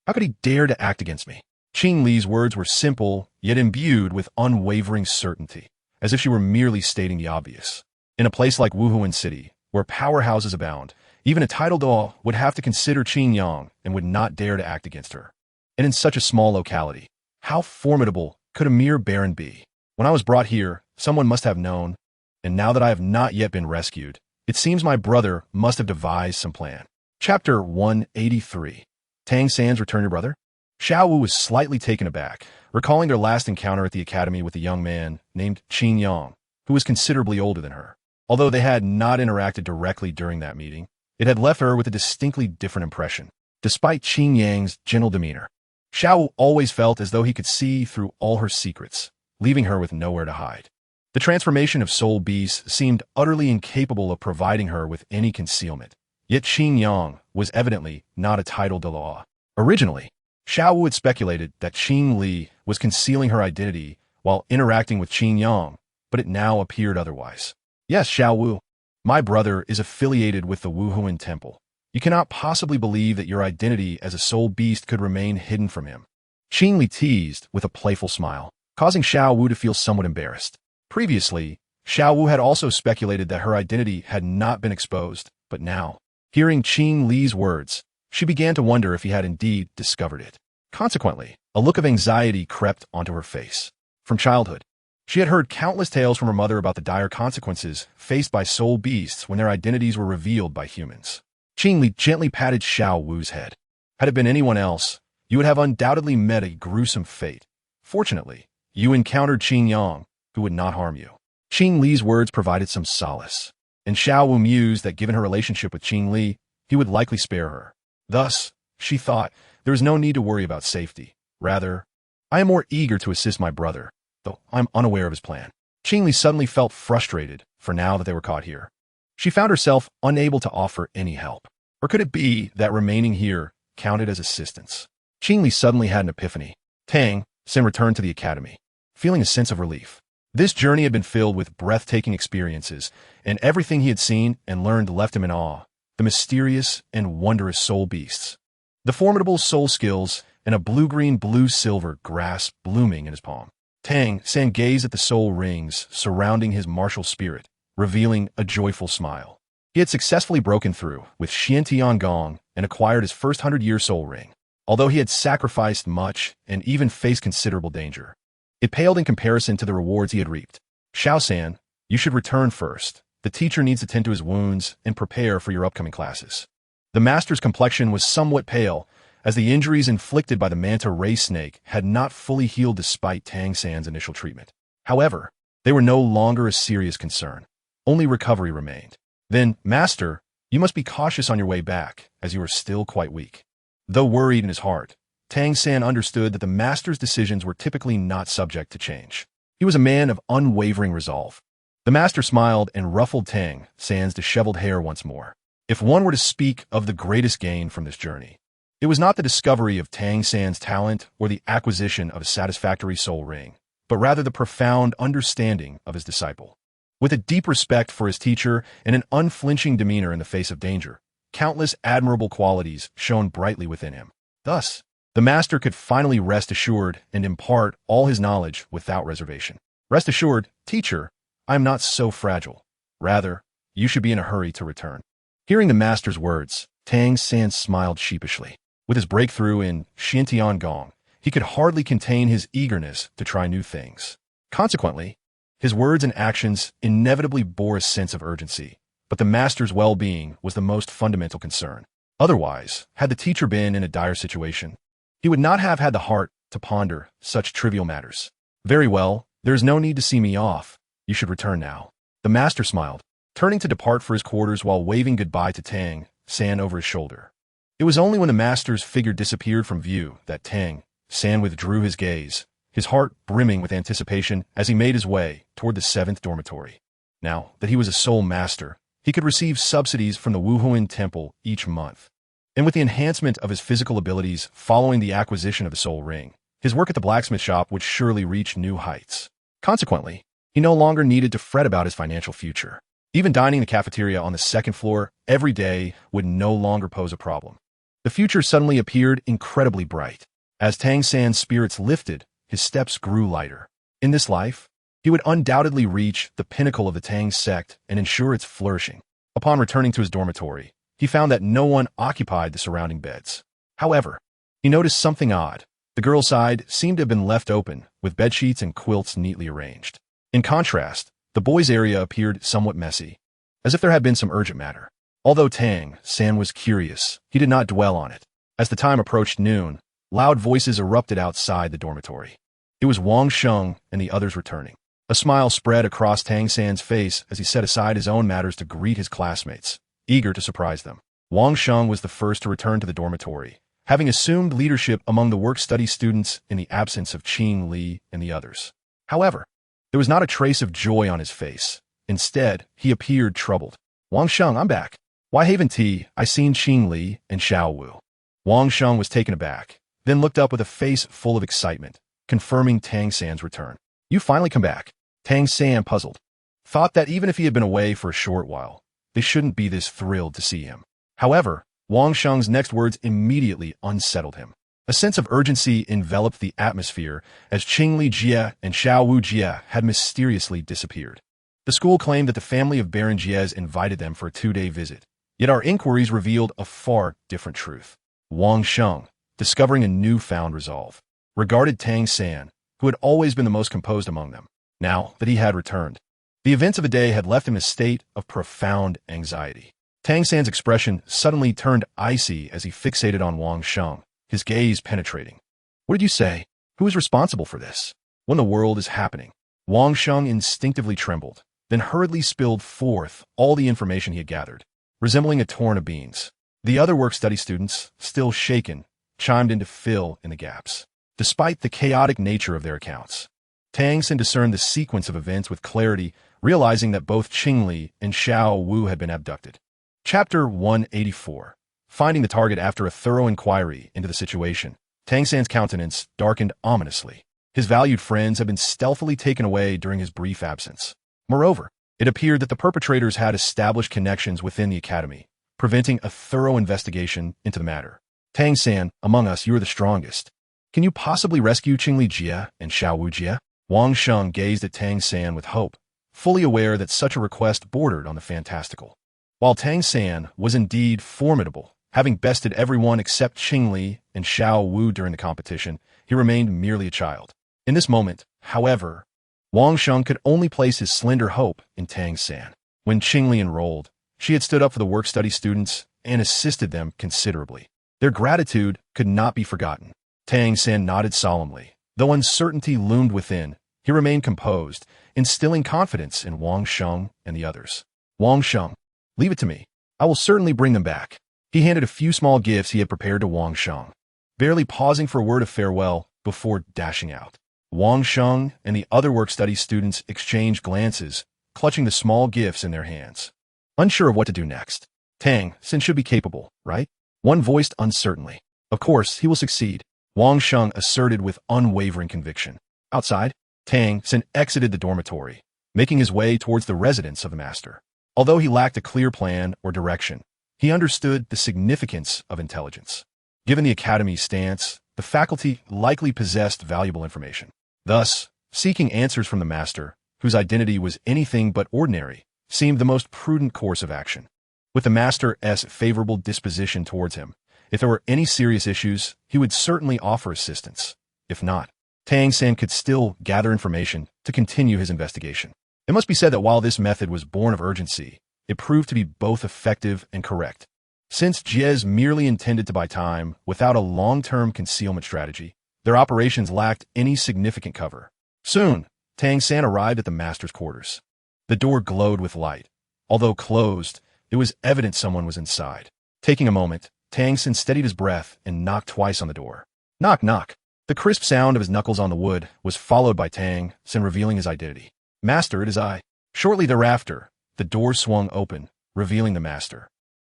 how could he dare to act against me?" Qingli's words were simple, yet imbued with unwavering certainty, as if she were merely stating the obvious. In a place like Wuhuan City, where powerhouses abound, even a title dog would have to consider Qin Yang and would not dare to act against her. And in such a small locality, how formidable could a mere baron be? When I was brought here, someone must have known. and now that I have not yet been rescued, it seems my brother must have devised some plan. Chapter 183. Tang San's Return Your Brother? Xiao Wu was slightly taken aback, recalling their last encounter at the academy with a young man named Qin Yang, who was considerably older than her. Although they had not interacted directly during that meeting, it had left her with a distinctly different impression. Despite Qin Yang's gentle demeanor, Xiao Wu always felt as though he could see through all her secrets, leaving her with nowhere to hide. The transformation of soul beasts seemed utterly incapable of providing her with any concealment. Yet Qin Yang was evidently not a title de law. Originally, Xiao Wu had speculated that Qin Li was concealing her identity while interacting with Qin Yang, but it now appeared otherwise. Yes, Xiao Wu, my brother is affiliated with the Wuhuan Temple. You cannot possibly believe that your identity as a soul beast could remain hidden from him. Qin Li teased with a playful smile, causing Xiao Wu to feel somewhat embarrassed. Previously, Xiao Wu had also speculated that her identity had not been exposed, but now, hearing Qin Li's words, she began to wonder if he had indeed discovered it. Consequently, a look of anxiety crept onto her face. From childhood, she had heard countless tales from her mother about the dire consequences faced by soul beasts when their identities were revealed by humans. Qin Li gently patted Xiao Wu's head. Had it been anyone else, you would have undoubtedly met a gruesome fate. Fortunately, you encountered Qin Yang, who would not harm you. Qin Li's words provided some solace, and Xiao Wu mused that given her relationship with Qin Li, he would likely spare her. Thus, she thought, there is no need to worry about safety. Rather, I am more eager to assist my brother, though I am unaware of his plan. Qin Li suddenly felt frustrated, for now that they were caught here, she found herself unable to offer any help. Or could it be that remaining here counted as assistance? Qin Li suddenly had an epiphany. Tang San returned to the academy, feeling a sense of relief. This journey had been filled with breathtaking experiences, and everything he had seen and learned left him in awe. The mysterious and wondrous soul beasts, the formidable soul skills, and a blue-green, blue-silver grass blooming in his palm. Tang San gazed at the soul rings surrounding his martial spirit, revealing a joyful smile. He had successfully broken through with Xiantian Gong and acquired his first 100-year soul ring. Although he had sacrificed much and even faced considerable danger, it paled in comparison to the rewards he had reaped. Xiao San, you should return first. The teacher needs to tend to his wounds and prepare for your upcoming classes. The master's complexion was somewhat pale, as the injuries inflicted by the manta ray snake had not fully healed despite Tang San's initial treatment. However, they were no longer a serious concern. Only recovery remained. Then, Master, you must be cautious on your way back, as you are still quite weak. Though worried in his heart, Tang San understood that the master's decisions were typically not subject to change. He was a man of unwavering resolve. The master smiled and ruffled Tang San's disheveled hair once more. If one were to speak of the greatest gain from this journey, it was not the discovery of Tang San's talent or the acquisition of a satisfactory soul ring, but rather the profound understanding of his disciple. With a deep respect for his teacher and an unflinching demeanor in the face of danger, countless admirable qualities shone brightly within him. Thus, the master could finally rest assured and impart all his knowledge without reservation. Rest assured, teacher, I am not so fragile. Rather, you should be in a hurry to return. Hearing the master's words, Tang San smiled sheepishly. With his breakthrough in Xiantian Gong, he could hardly contain his eagerness to try new things. Consequently, his words and actions inevitably bore a sense of urgency, but the master's well-being was the most fundamental concern. Otherwise, had the teacher been in a dire situation, he would not have had the heart to ponder such trivial matters. Very well, there is no need to see me off. You should return now. The master smiled, turning to depart for his quarters while waving goodbye to Tang San over his shoulder. It was only when the master's figure disappeared from view that Tang San withdrew his gaze, his heart brimming with anticipation as he made his way toward the 7th dormitory. Now that he was a soul master, he could receive subsidies from the Wuhuan Temple each month. And with the enhancement of his physical abilities following the acquisition of the soul ring, his work at the blacksmith shop would surely reach new heights. Consequently, he no longer needed to fret about his financial future. Even dining in the cafeteria on the 2nd floor every day would no longer pose a problem. The future suddenly appeared incredibly bright. As Tang San's spirits lifted, his steps grew lighter. In this life, he would undoubtedly reach the pinnacle of the Tang sect and ensure its flourishing. Upon returning to his dormitory, he found that no one occupied the surrounding beds. However, he noticed something odd. The girl's side seemed to have been left open, with bedsheets and quilts neatly arranged. In contrast, The boys' area appeared somewhat messy, as if there had been some urgent matter. Although Tang San was curious, he did not dwell on it. As the time approached noon, loud voices erupted outside the dormitory. It was Wang Sheng and the others returning. A smile spread across Tang San's face as he set aside his own matters to greet his classmates, eager to surprise them. Wang Sheng was the first to return to the dormitory, having assumed leadership among the work-study students in the absence of Qing Li and the others. However, there was not a trace of joy on his face. Instead, he appeared troubled. Wang Sheng, I'm back. Why haven't I seen Qing Li and Xiao Wu? Wang Sheng was taken aback, then looked up with a face full of excitement, confirming Tang San's return. You finally come back. Tang San, puzzled, thought that even if he had been away for a short while, they shouldn't be this thrilled to see him. However, Wang Sheng's next words immediately unsettled him. A sense of urgency enveloped the atmosphere as Qing Li Jie and Xiao Wu Jie had mysteriously disappeared. The school claimed that the family of Baron Jies invited them for a 2-day visit, yet our inquiries revealed a far different truth. Wang Sheng, discovering a newfound resolve, regarded Tang San, who had always been the most composed among them, now that he had returned. The events of the day had left him in a state of profound anxiety. Tang San's expression suddenly turned icy as he fixated on Wang Sheng, his gaze penetrating. What did you say? Who is responsible for this? When the world is happening? Wang Sheng instinctively trembled, then hurriedly spilled forth all the information he had gathered, resembling a torrent of beans. The other work-study students, still shaken, chimed in to fill in the gaps. Despite the chaotic nature of their accounts, Tang San discerned the sequence of events with clarity, realizing that both Qing Li and Xiao Wu had been abducted. Chapter 184. Finding the target. After a thorough inquiry into the situation, Tang San's countenance darkened ominously. His valued friends had been stealthily taken away during his brief absence. Moreover, it appeared that the perpetrators had established connections within the academy, preventing a thorough investigation into the matter. Tang San, among us, you are the strongest. Can you possibly rescue Qing Li Jie and Xiao Wu Jie? Wang Sheng gazed at Tang San with hope, fully aware that such a request bordered on the fantastical. While Tang San was indeed formidable, having bested everyone except Qing Li and Xiao Wu during the competition, he remained merely a child. In this moment, however, Wang Sheng could only place his slender hope in Tang San. When Qing Li enrolled, she had stood up for the work-study students and assisted them considerably. Their gratitude could not be forgotten. Tang San nodded solemnly. Though uncertainty loomed within, he remained composed, instilling confidence in Wang Sheng and the others. Wang Sheng, leave it to me. I will certainly bring them back. He handed a few small gifts he had prepared to Wang Sheng, barely pausing for a word of farewell before dashing out. Wang Sheng and the other work-study students exchanged glances, clutching the small gifts in their hands. Unsure of what to do next. Tang San should be capable, right? One voiced uncertainly. Of course, he will succeed, Wang Sheng asserted with unwavering conviction. Outside, Tang San exited the dormitory, making his way towards the residence of the master. Although he lacked a clear plan or direction, he understood the significance of intelligence. Given the academy's stance, the faculty likely possessed valuable information. Thus, seeking answers from the master, whose identity was anything but ordinary, seemed the most prudent course of action. With the master's favorable disposition towards him, if there were any serious issues, he would certainly offer assistance. If not, Tang San could still gather information to continue his investigation. It must be said that while this method was born of urgency, it proved to be both effective and correct. Since Jies merely intended to buy time without a long-term concealment strategy, their operations lacked any significant cover. Soon, Tang San arrived at the master's quarters. The door glowed with light. Although closed, it was evident someone was inside. Taking a moment, Tang San steadied his breath and knocked twice on the door. Knock, knock. The crisp sound of his knuckles on the wood was followed by Tang San revealing his identity. Master, it is I. Shortly thereafter, the door swung open, revealing the master,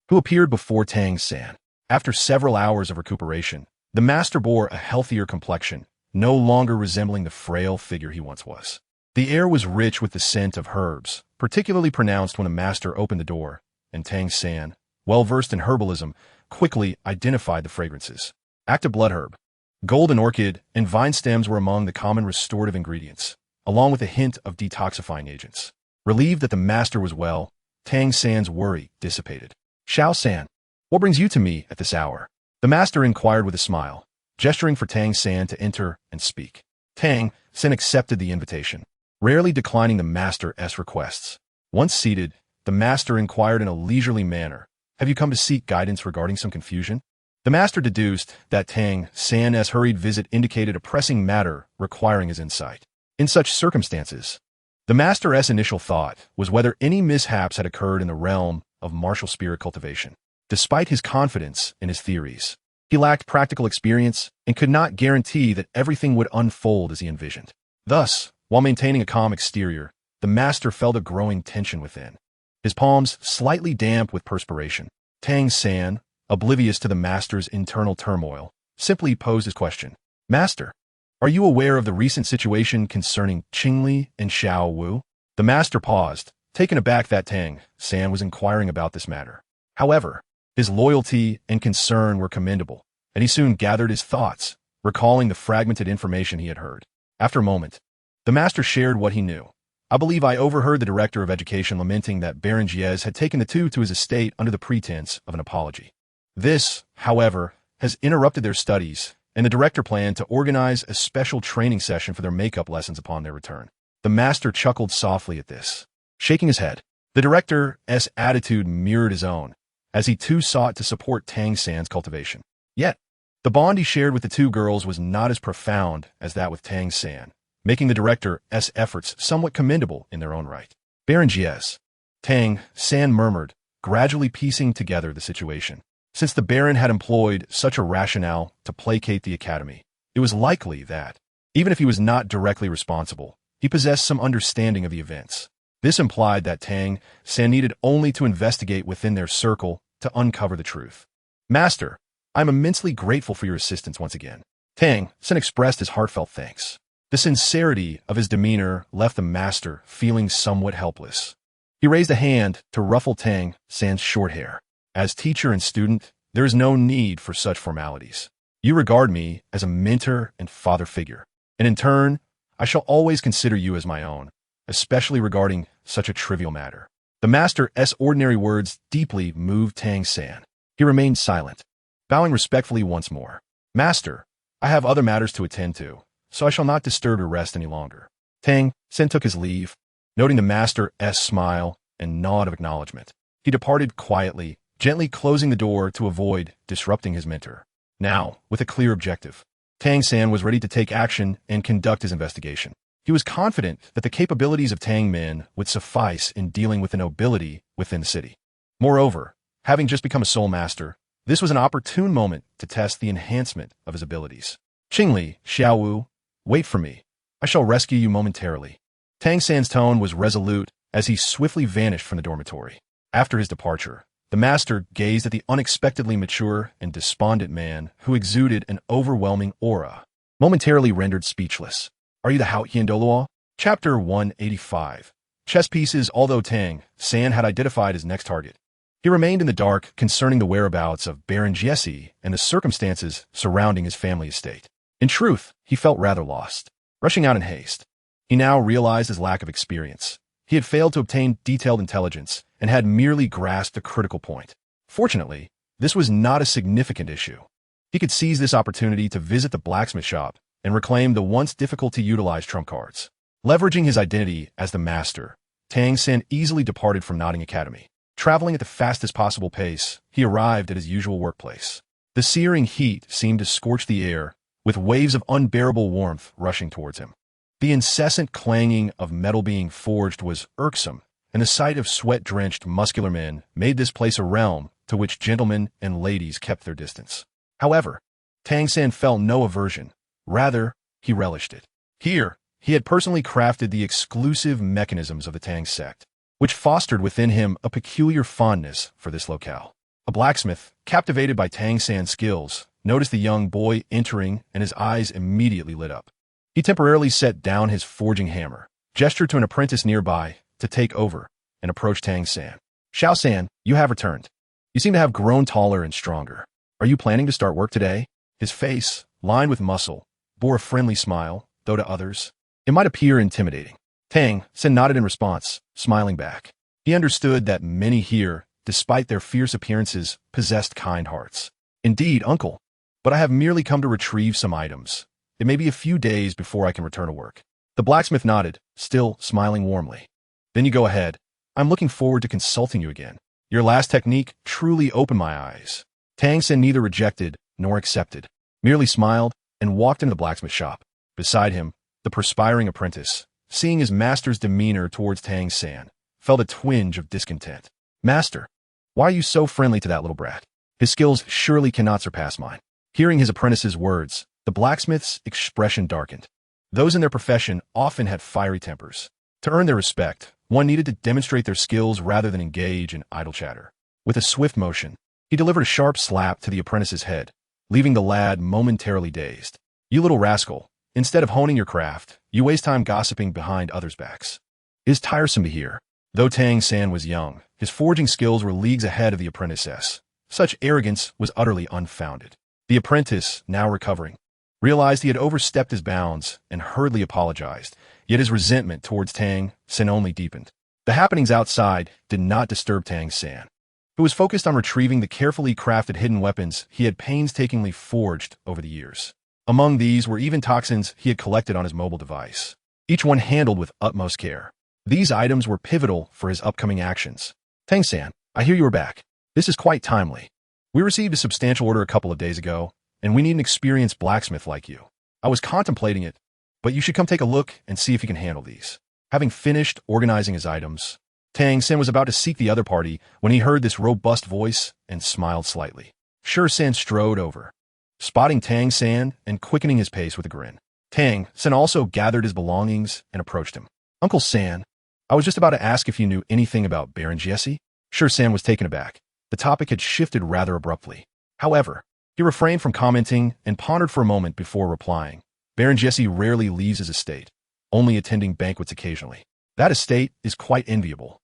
who appeared before Tang San. After several hours of recuperation, the master bore a healthier complexion, no longer resembling the frail figure he once was. The air was rich with the scent of herbs, particularly pronounced when the master opened the door, and Tang San, well-versed in herbalism, quickly identified the fragrances. Active blood herb, golden orchid, and vine stems were among the common restorative ingredients, along with a hint of detoxifying agents. Relieved that the master was well, Tang San's worry dissipated. Xiao San, what brings you to me at this hour? The master inquired with a smile, gesturing for Tang San to enter and speak. Tang San accepted the invitation. rarely declining the master's requests. Once seated, the master inquired in a leisurely manner, "Have you come to seek guidance regarding some confusion?" The master deduced that Tang San's hurried visit indicated a pressing matter requiring his insight. In such circumstances, the master's initial thought was whether any mishaps had occurred in the realm of martial spirit cultivation. Despite his confidence in his theories, he lacked practical experience and could not guarantee that everything would unfold as he envisioned. Thus, while maintaining a calm exterior, the master felt a growing tension within. His palms slightly damp with perspiration. Tang San, oblivious to the master's internal turmoil, simply posed his question. "Master, are you aware of the recent situation concerning Qingli and Xiao Wu?" The master paused, taken aback that Tang San was inquiring about this matter. However, his loyalty and concern were commendable, and he soon gathered his thoughts, recalling the fragmented information he had heard. After a moment, the master shared what he knew. "I believe I overheard the director of education lamenting that Baron Giez had taken the two to his estate under the pretense of an apology. This, however, has interrupted their studies, and the director planned to organize a special training session for their makeup lessons upon their return." The master chuckled softly at this, shaking his head. The director's attitude mirrored his own, as he too sought to support Tang San's cultivation. Yet, the bond he shared with the two girls was not as profound as that with Tang San, making the director's efforts somewhat commendable in their own right. "Baron Giez," Tang San murmured, gradually piecing together the situation. Since the Baron had employed such a rationale to placate the academy, it was likely that, even if he was not directly responsible, he possessed some understanding of the events. This implied that Tang San needed only to investigate within their circle to uncover the truth. "Master, I am immensely grateful for your assistance once again." Tang San expressed his heartfelt thanks. The sincerity of his demeanor left the master feeling somewhat helpless. He raised a hand to ruffle Tang San's short hair. "As teacher and student, there is no need for such formalities. You regard me as a mentor and father figure, and in turn, I shall always consider you as my own, especially regarding such a trivial matter." The master's ordinary words deeply moved Tang San. He remained silent, bowing respectfully once more. "Master, I have other matters to attend to, so I shall not disturb your rest any longer." Tang San took his leave, noting the master's smile and nod of acknowledgement. He departed quietly, gently closing the door to avoid disrupting his mentor. Now, with a clear objective, Tang San was ready to take action and conduct his investigation. He was confident that the capabilities of Tang Min would suffice in dealing with the nobility within the city. Moreover, having just become a soul master, this was an opportune moment to test the enhancement of his abilities. "Qingli, Xiaowu, wait for me. I shall rescue you momentarily." Tang San's tone was resolute as he swiftly vanished from the dormitory. After his departure, the master gazed at the unexpectedly mature and despondent man who exuded an overwhelming aura, momentarily rendered speechless. "Are you the Haotian Doluo?" Chapter 185. Chess pieces. Although Tang San had identified his next target, he remained in the dark concerning the whereabouts of Baron Giez and the circumstances surrounding his family estate. In truth, he felt rather lost. Rushing out in haste, he now realized his lack of experience. He had failed to obtain detailed intelligence and had merely grasped a critical point. Fortunately, this was not a significant issue. He could seize this opportunity to visit the blacksmith shop and reclaim the once difficult-to-utilize trump cards. Leveraging his identity as the master, Tang San easily departed from Notting Academy. Traveling at the fastest possible pace, he arrived at his usual workplace. The searing heat seemed to scorch the air, with waves of unbearable warmth rushing towards him. The incessant clanging of metal being forged was irksome, and the sight of sweat-drenched, muscular men made this place a realm to which gentlemen and ladies kept their distance. However, Tang San felt no aversion. Rather, he relished it. Here, he had personally crafted the exclusive mechanisms of the Tang sect, which fostered within him a peculiar fondness for this locale. A blacksmith, captivated by Tang San's skills, noticed the young boy entering, and his eyes immediately lit up. He temporarily set down his forging hammer, gestured to an apprentice nearby to take over, and approached Tang San. "Xiao San, you have returned. You seem to have grown taller and stronger. Are you planning to start work today?" His face, lined with muscle, bore a friendly smile, though to others, it might appear intimidating. Tang San nodded in response, smiling back. He understood that many here, despite their fierce appearances, possessed kind hearts. "Indeed, uncle, but I have merely come to retrieve some items. It may be a few days before I can return to work." The blacksmith nodded, still smiling warmly. Then you go ahead. I'm looking forward to consulting you again. Your last technique truly opened my eyes. Tang Sen neither rejected nor accepted, merely smiled and walked into the blacksmith shop. Beside him, the perspiring apprentice, seeing his master's demeanor towards Tang San, felt a twinge of discontent. Master, why are you so friendly to that little brat? His skills surely cannot surpass mine. Hearing his apprentice's words, the blacksmith's expression darkened. Those in their profession often had fiery tempers. To earn their respect, one needed to demonstrate their skills rather than engage in idle chatter. With a swift motion, he delivered a sharp slap to the apprentice's head, leaving the lad momentarily dazed. You little rascal, instead of honing your craft, you waste time gossiping behind others' backs. It is tiresome to hear. Though Tang San was young, his forging skills were leagues ahead of the apprentice's. Such arrogance was utterly unfounded. The apprentice, now recovering, realized he had overstepped his bounds and hurriedly apologized, yet his resentment towards Tang San only deepened. The happenings outside did not disturb Tang San, who was focused on retrieving the carefully crafted hidden weapons he had painstakingly forged over the years. Among these were even toxins he had collected on his mobile device, each one handled with utmost care. These items were pivotal for his upcoming actions. Tang San, I hear you are back. This is quite timely. We received a substantial order a couple of days ago, and we need an experienced blacksmith like you. I was contemplating it, but you should come take a look and see if you can handle these. Having finished organizing his items, Tang San was about to seek the other party when he heard this robust voice and smiled slightly. Sure San strode over, spotting Tang San and quickening his pace with a grin. Tang San also gathered his belongings and approached him. Uncle San, I was just about to ask if you knew anything about Baron Jesse. Sure San was taken aback. The topic had shifted rather abruptly. However, he refrained from commenting and pondered for a moment before replying. Baron Jesse rarely leaves his estate, only attending banquets occasionally. That estate is quite enviable.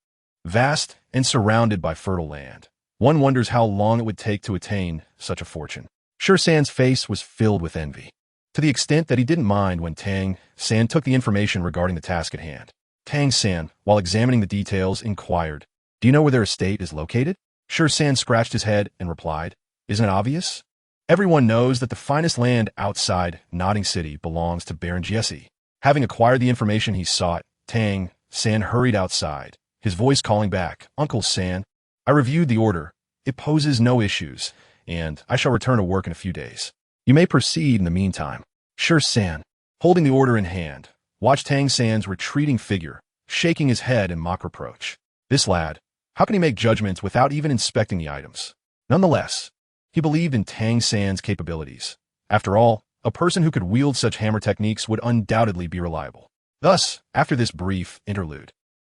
Vast and surrounded by fertile land. One wonders how long it would take to attain such a fortune. Sure San's face was filled with envy, to the extent that he didn't mind when Tang San took the information regarding the task at hand. Tang San, while examining the details, inquired, Do you know where their estate is located? Sure San scratched his head and replied, Isn't it obvious? Everyone knows that the finest land outside Nodding City belongs to Baron Jesse. Having acquired the information he sought, Tang San hurried outside, his voice calling back, Uncle San, I reviewed the order. It poses no issues, and I shall return to work in a few days. You may proceed in the meantime. Sure San, holding the order in hand, watched Tang San's retreating figure, shaking his head in mock reproach. This lad, how can he make judgments without even inspecting the items? Nonetheless, he believed in Tang San's capabilities. After all, a person who could wield such hammer techniques would undoubtedly be reliable. Thus, after this brief interlude,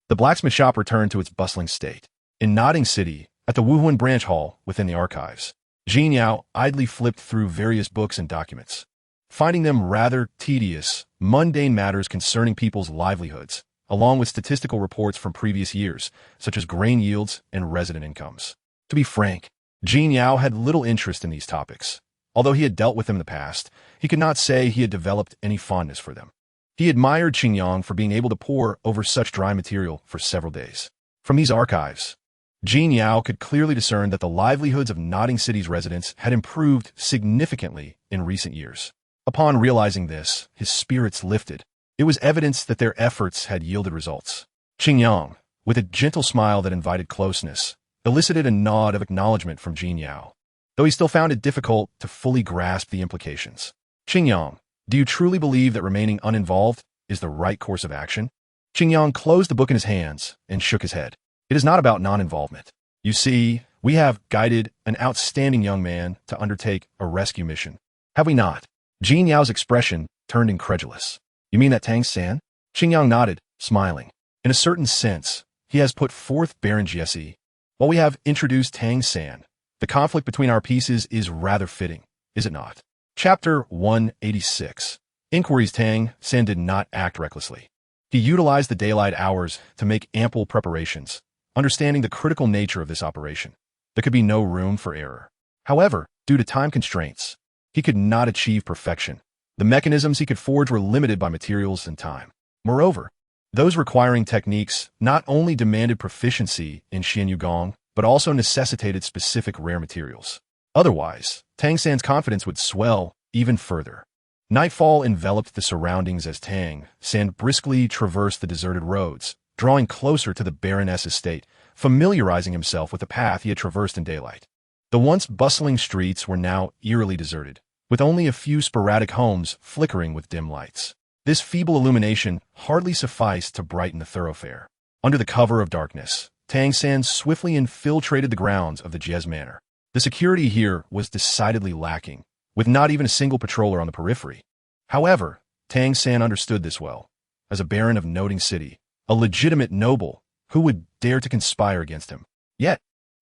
the blacksmith shop returned to its bustling state. In Nodding City, at the Wuhuan branch hall within the archives, Jin Yao idly flipped through various books and documents, finding them rather tedious, mundane matters concerning people's livelihoods, along with statistical reports from previous years, such as grain yields and resident incomes. To be frank, Jin Yao had little interest in these topics. Although he had dealt with them in the past, he could not say he had developed any fondness for them. He admired Qingyang for being able to pore over such dry material for several days. From these archives, Jin Yao could clearly discern that the livelihoods of Nodding City's residents had improved significantly in recent years. Upon realizing this, his spirits lifted. It was evidence that their efforts had yielded results. Qingyang, with a gentle smile that invited closeness, elicited a nod of acknowledgement from Jin Yao, though he still found it difficult to fully grasp the implications. Qingyang, do you truly believe that remaining uninvolved is the right course of action? Qingyang closed the book in his hands and shook his head. It is not about non-involvement. You see, we have guided an outstanding young man to undertake a rescue mission. Have we not? Jin Yao's expression turned incredulous. You mean that Tang San? Qingyang nodded, smiling. In a certain sense, he has put forth Baron Jesse. While we have introduced Tang San, the conflict between our pieces is rather fitting, is it not? Chapter 186. Inquiries. Tang San did not act recklessly. He utilized the daylight hours to make ample preparations, understanding the critical nature of this operation. There could be no room for error. However, due to time constraints, he could not achieve perfection. The mechanisms he could forge were limited by materials and time. Moreover, those requiring techniques not only demanded proficiency in Xian Yugong, but also necessitated specific rare materials. Otherwise, Tang San's confidence would swell even further. Nightfall enveloped the surroundings as Tang San briskly traversed the deserted roads, drawing closer to the Baroness' estate, familiarizing himself with the path he had traversed in daylight. The once bustling streets were now eerily deserted, with only a few sporadic homes flickering with dim lights. This feeble illumination hardly sufficed to brighten the thoroughfare. Under the cover of darkness, Tang San swiftly infiltrated the grounds of the Jez Manor. The security here was decidedly lacking, with not even a single patroller on the periphery. However, Tang San understood this well. As a baron of noting city, a legitimate noble, who would dare to conspire against him? Yet,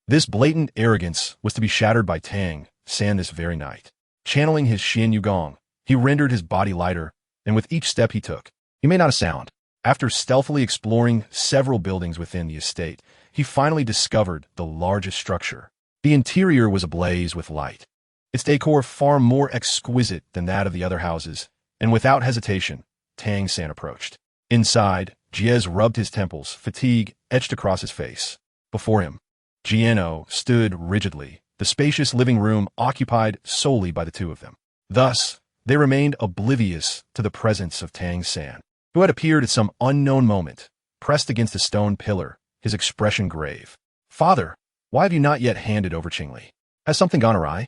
this blatant arrogance was to be shattered by Tang San this very night. Channeling his Xian Yugong, he rendered his body lighter, and with each step he took, he made not a sound. After stealthily exploring several buildings within the estate, he finally discovered the largest structure. The interior was ablaze with light, its decor far more exquisite than that of the other houses, and without hesitation, Tang San approached. Inside, Jez rubbed his temples, fatigue etched across his face. Before him, Jiano stood rigidly, the spacious living room occupied solely by the two of them. Thus, they remained oblivious to the presence of Tang San, who had appeared at some unknown moment, pressed against a stone pillar, his expression grave. "Father, why have you not yet handed over Qingli? Has something gone awry?"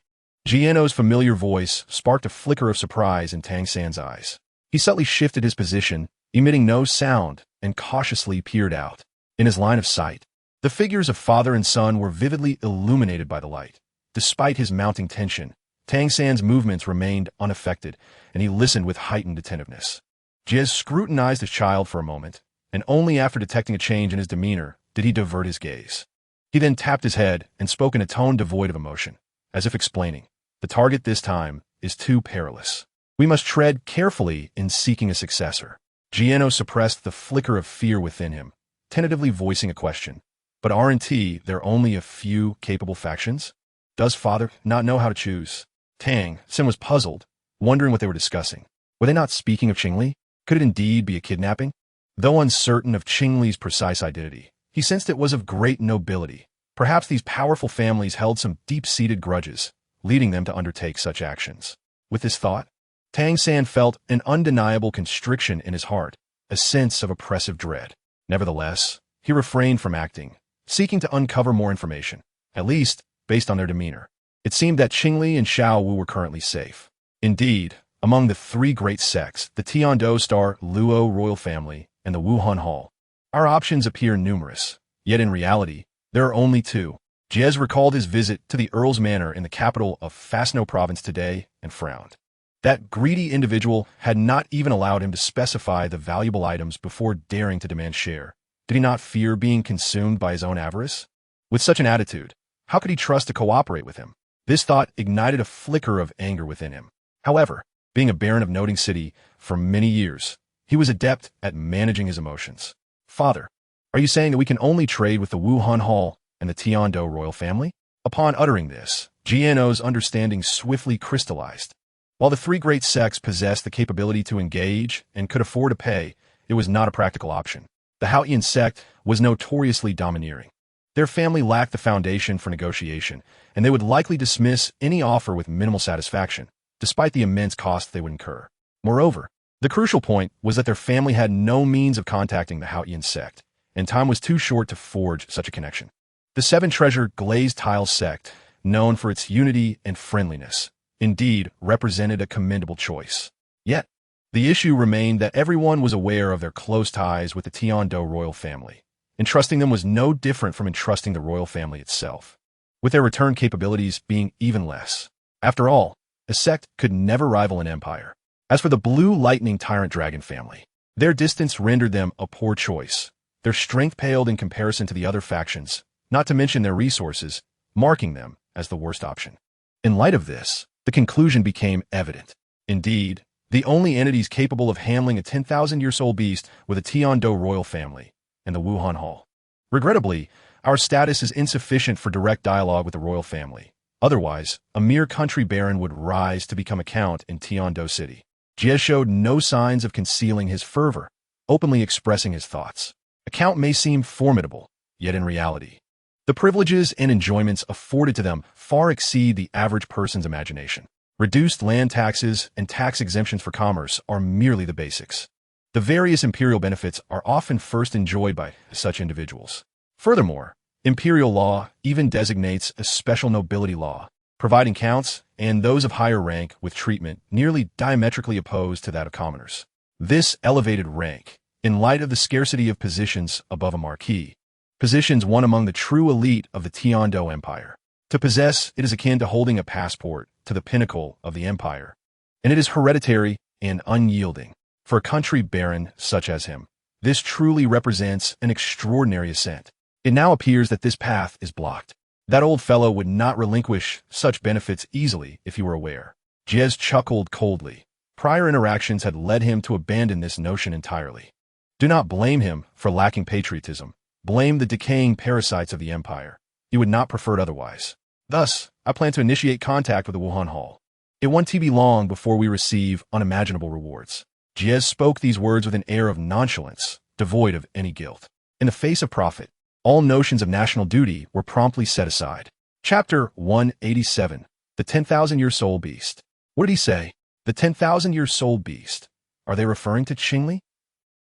Jiano's familiar voice sparked a flicker of surprise in Tang San's eyes. He subtly shifted his position, emitting no sound, and cautiously peered out. In his line of sight, the figures of father and son were vividly illuminated by the light. Despite his mounting tension, Tang San's movements remained unaffected, and he listened with heightened attentiveness. Jez scrutinized his child for a moment, and only after detecting a change in his demeanor did he divert his gaze. He then tapped his head and spoke in a tone devoid of emotion, as if explaining, "The target this time is too perilous. We must tread carefully in seeking a successor." Jiano suppressed the flicker of fear within him, tentatively voicing a question. "But aren't there only a few capable factions? Does father not know how to choose?" Tang San was puzzled, wondering what they were discussing. Were they not speaking of Qingli? Could it indeed be a kidnapping? Though uncertain of Qingli's precise identity, he sensed it was of great nobility. Perhaps these powerful families held some deep-seated grudges, leading them to undertake such actions. With this thought, Tang San felt an undeniable constriction in his heart, a sense of oppressive dread. Nevertheless, he refrained from acting, seeking to uncover more information, at least based on their demeanor. It seemed that Qingli and Xiao Wu were currently safe. Indeed, among the three great sects, the Tiando Star Luo royal family and the Wuhan Hall, our options appear numerous, yet in reality, there are only two. Jez recalled his visit to the Earl's Manor in the capital of Fasno province today and frowned. That greedy individual had not even allowed him to specify the valuable items before daring to demand share. Did he not fear being consumed by his own avarice? With such an attitude, how could he trust to cooperate with him? This thought ignited a flicker of anger within him. However, being a baron of noting city for many years, he was adept at managing his emotions. "Father, are you saying that we can only trade with the Wuhan Hall and the Tiando royal family?" Upon uttering this, Jiano's understanding swiftly crystallized. While the three great sects possessed the capability to engage and could afford to pay, it was not a practical option. The Haotian sect was notoriously domineering. Their family lacked the foundation for negotiation, and they would likely dismiss any offer with minimal satisfaction, despite the immense cost they would incur. Moreover, the crucial point was that their family had no means of contacting the Haotian sect, and time was too short to forge such a connection. The seven-treasure glazed tile sect, known for its unity and friendliness, indeed represented a commendable choice. Yet, the issue remained that everyone was aware of their close ties with the Tiando royal family. Entrusting them was no different from entrusting the royal family itself, with their return capabilities being even less. After all, a sect could never rival an empire. As for the Blue Lightning Tyrant Dragon family, their distance rendered them a poor choice. Their strength paled in comparison to the other factions, not to mention their resources, marking them as the worst option. In light of this, the conclusion became evident. Indeed, the only entities capable of handling a 10,000-year-old beast were the Tiando royal family and the Wuhan Hall. Regrettably, our status is insufficient for direct dialogue with the royal family. Otherwise, a mere country baron would rise to become a count in Tiando City. Jez showed no signs of concealing his fervor, openly expressing his thoughts. A count may seem formidable, yet in reality, the privileges and enjoyments afforded to them far exceed the average person's imagination. Reduced land taxes and tax exemptions for commerce are merely the basics. The various imperial benefits are often first enjoyed by such individuals. Furthermore, imperial law even designates a special nobility law, providing counts and those of higher rank with treatment nearly diametrically opposed to that of commoners. This elevated rank, in light of the scarcity of positions above a marquis, positions one among the true elite of the Tiando Empire. To possess it is akin to holding a passport to the pinnacle of the empire, and it is hereditary and unyielding. For a country baron such as him, this truly represents an extraordinary ascent. It now appears that this path is blocked. That old fellow would not relinquish such benefits easily if he were aware. Jez chuckled coldly. Prior interactions had led him to abandon this notion entirely. Do not blame him for lacking patriotism. Blame the decaying parasites of the empire. He would not prefer it otherwise. Thus, I plan to initiate contact with the Wuhan Hall. It won't be long before we receive unimaginable rewards. Jez spoke these words with an air of nonchalance, devoid of any guilt. In the face of profit, all notions of national duty were promptly set aside. Chapter 187. The 10,000-Year Soul Beast. What did he say? The 10,000-Year Soul Beast. Are they referring to Qingli?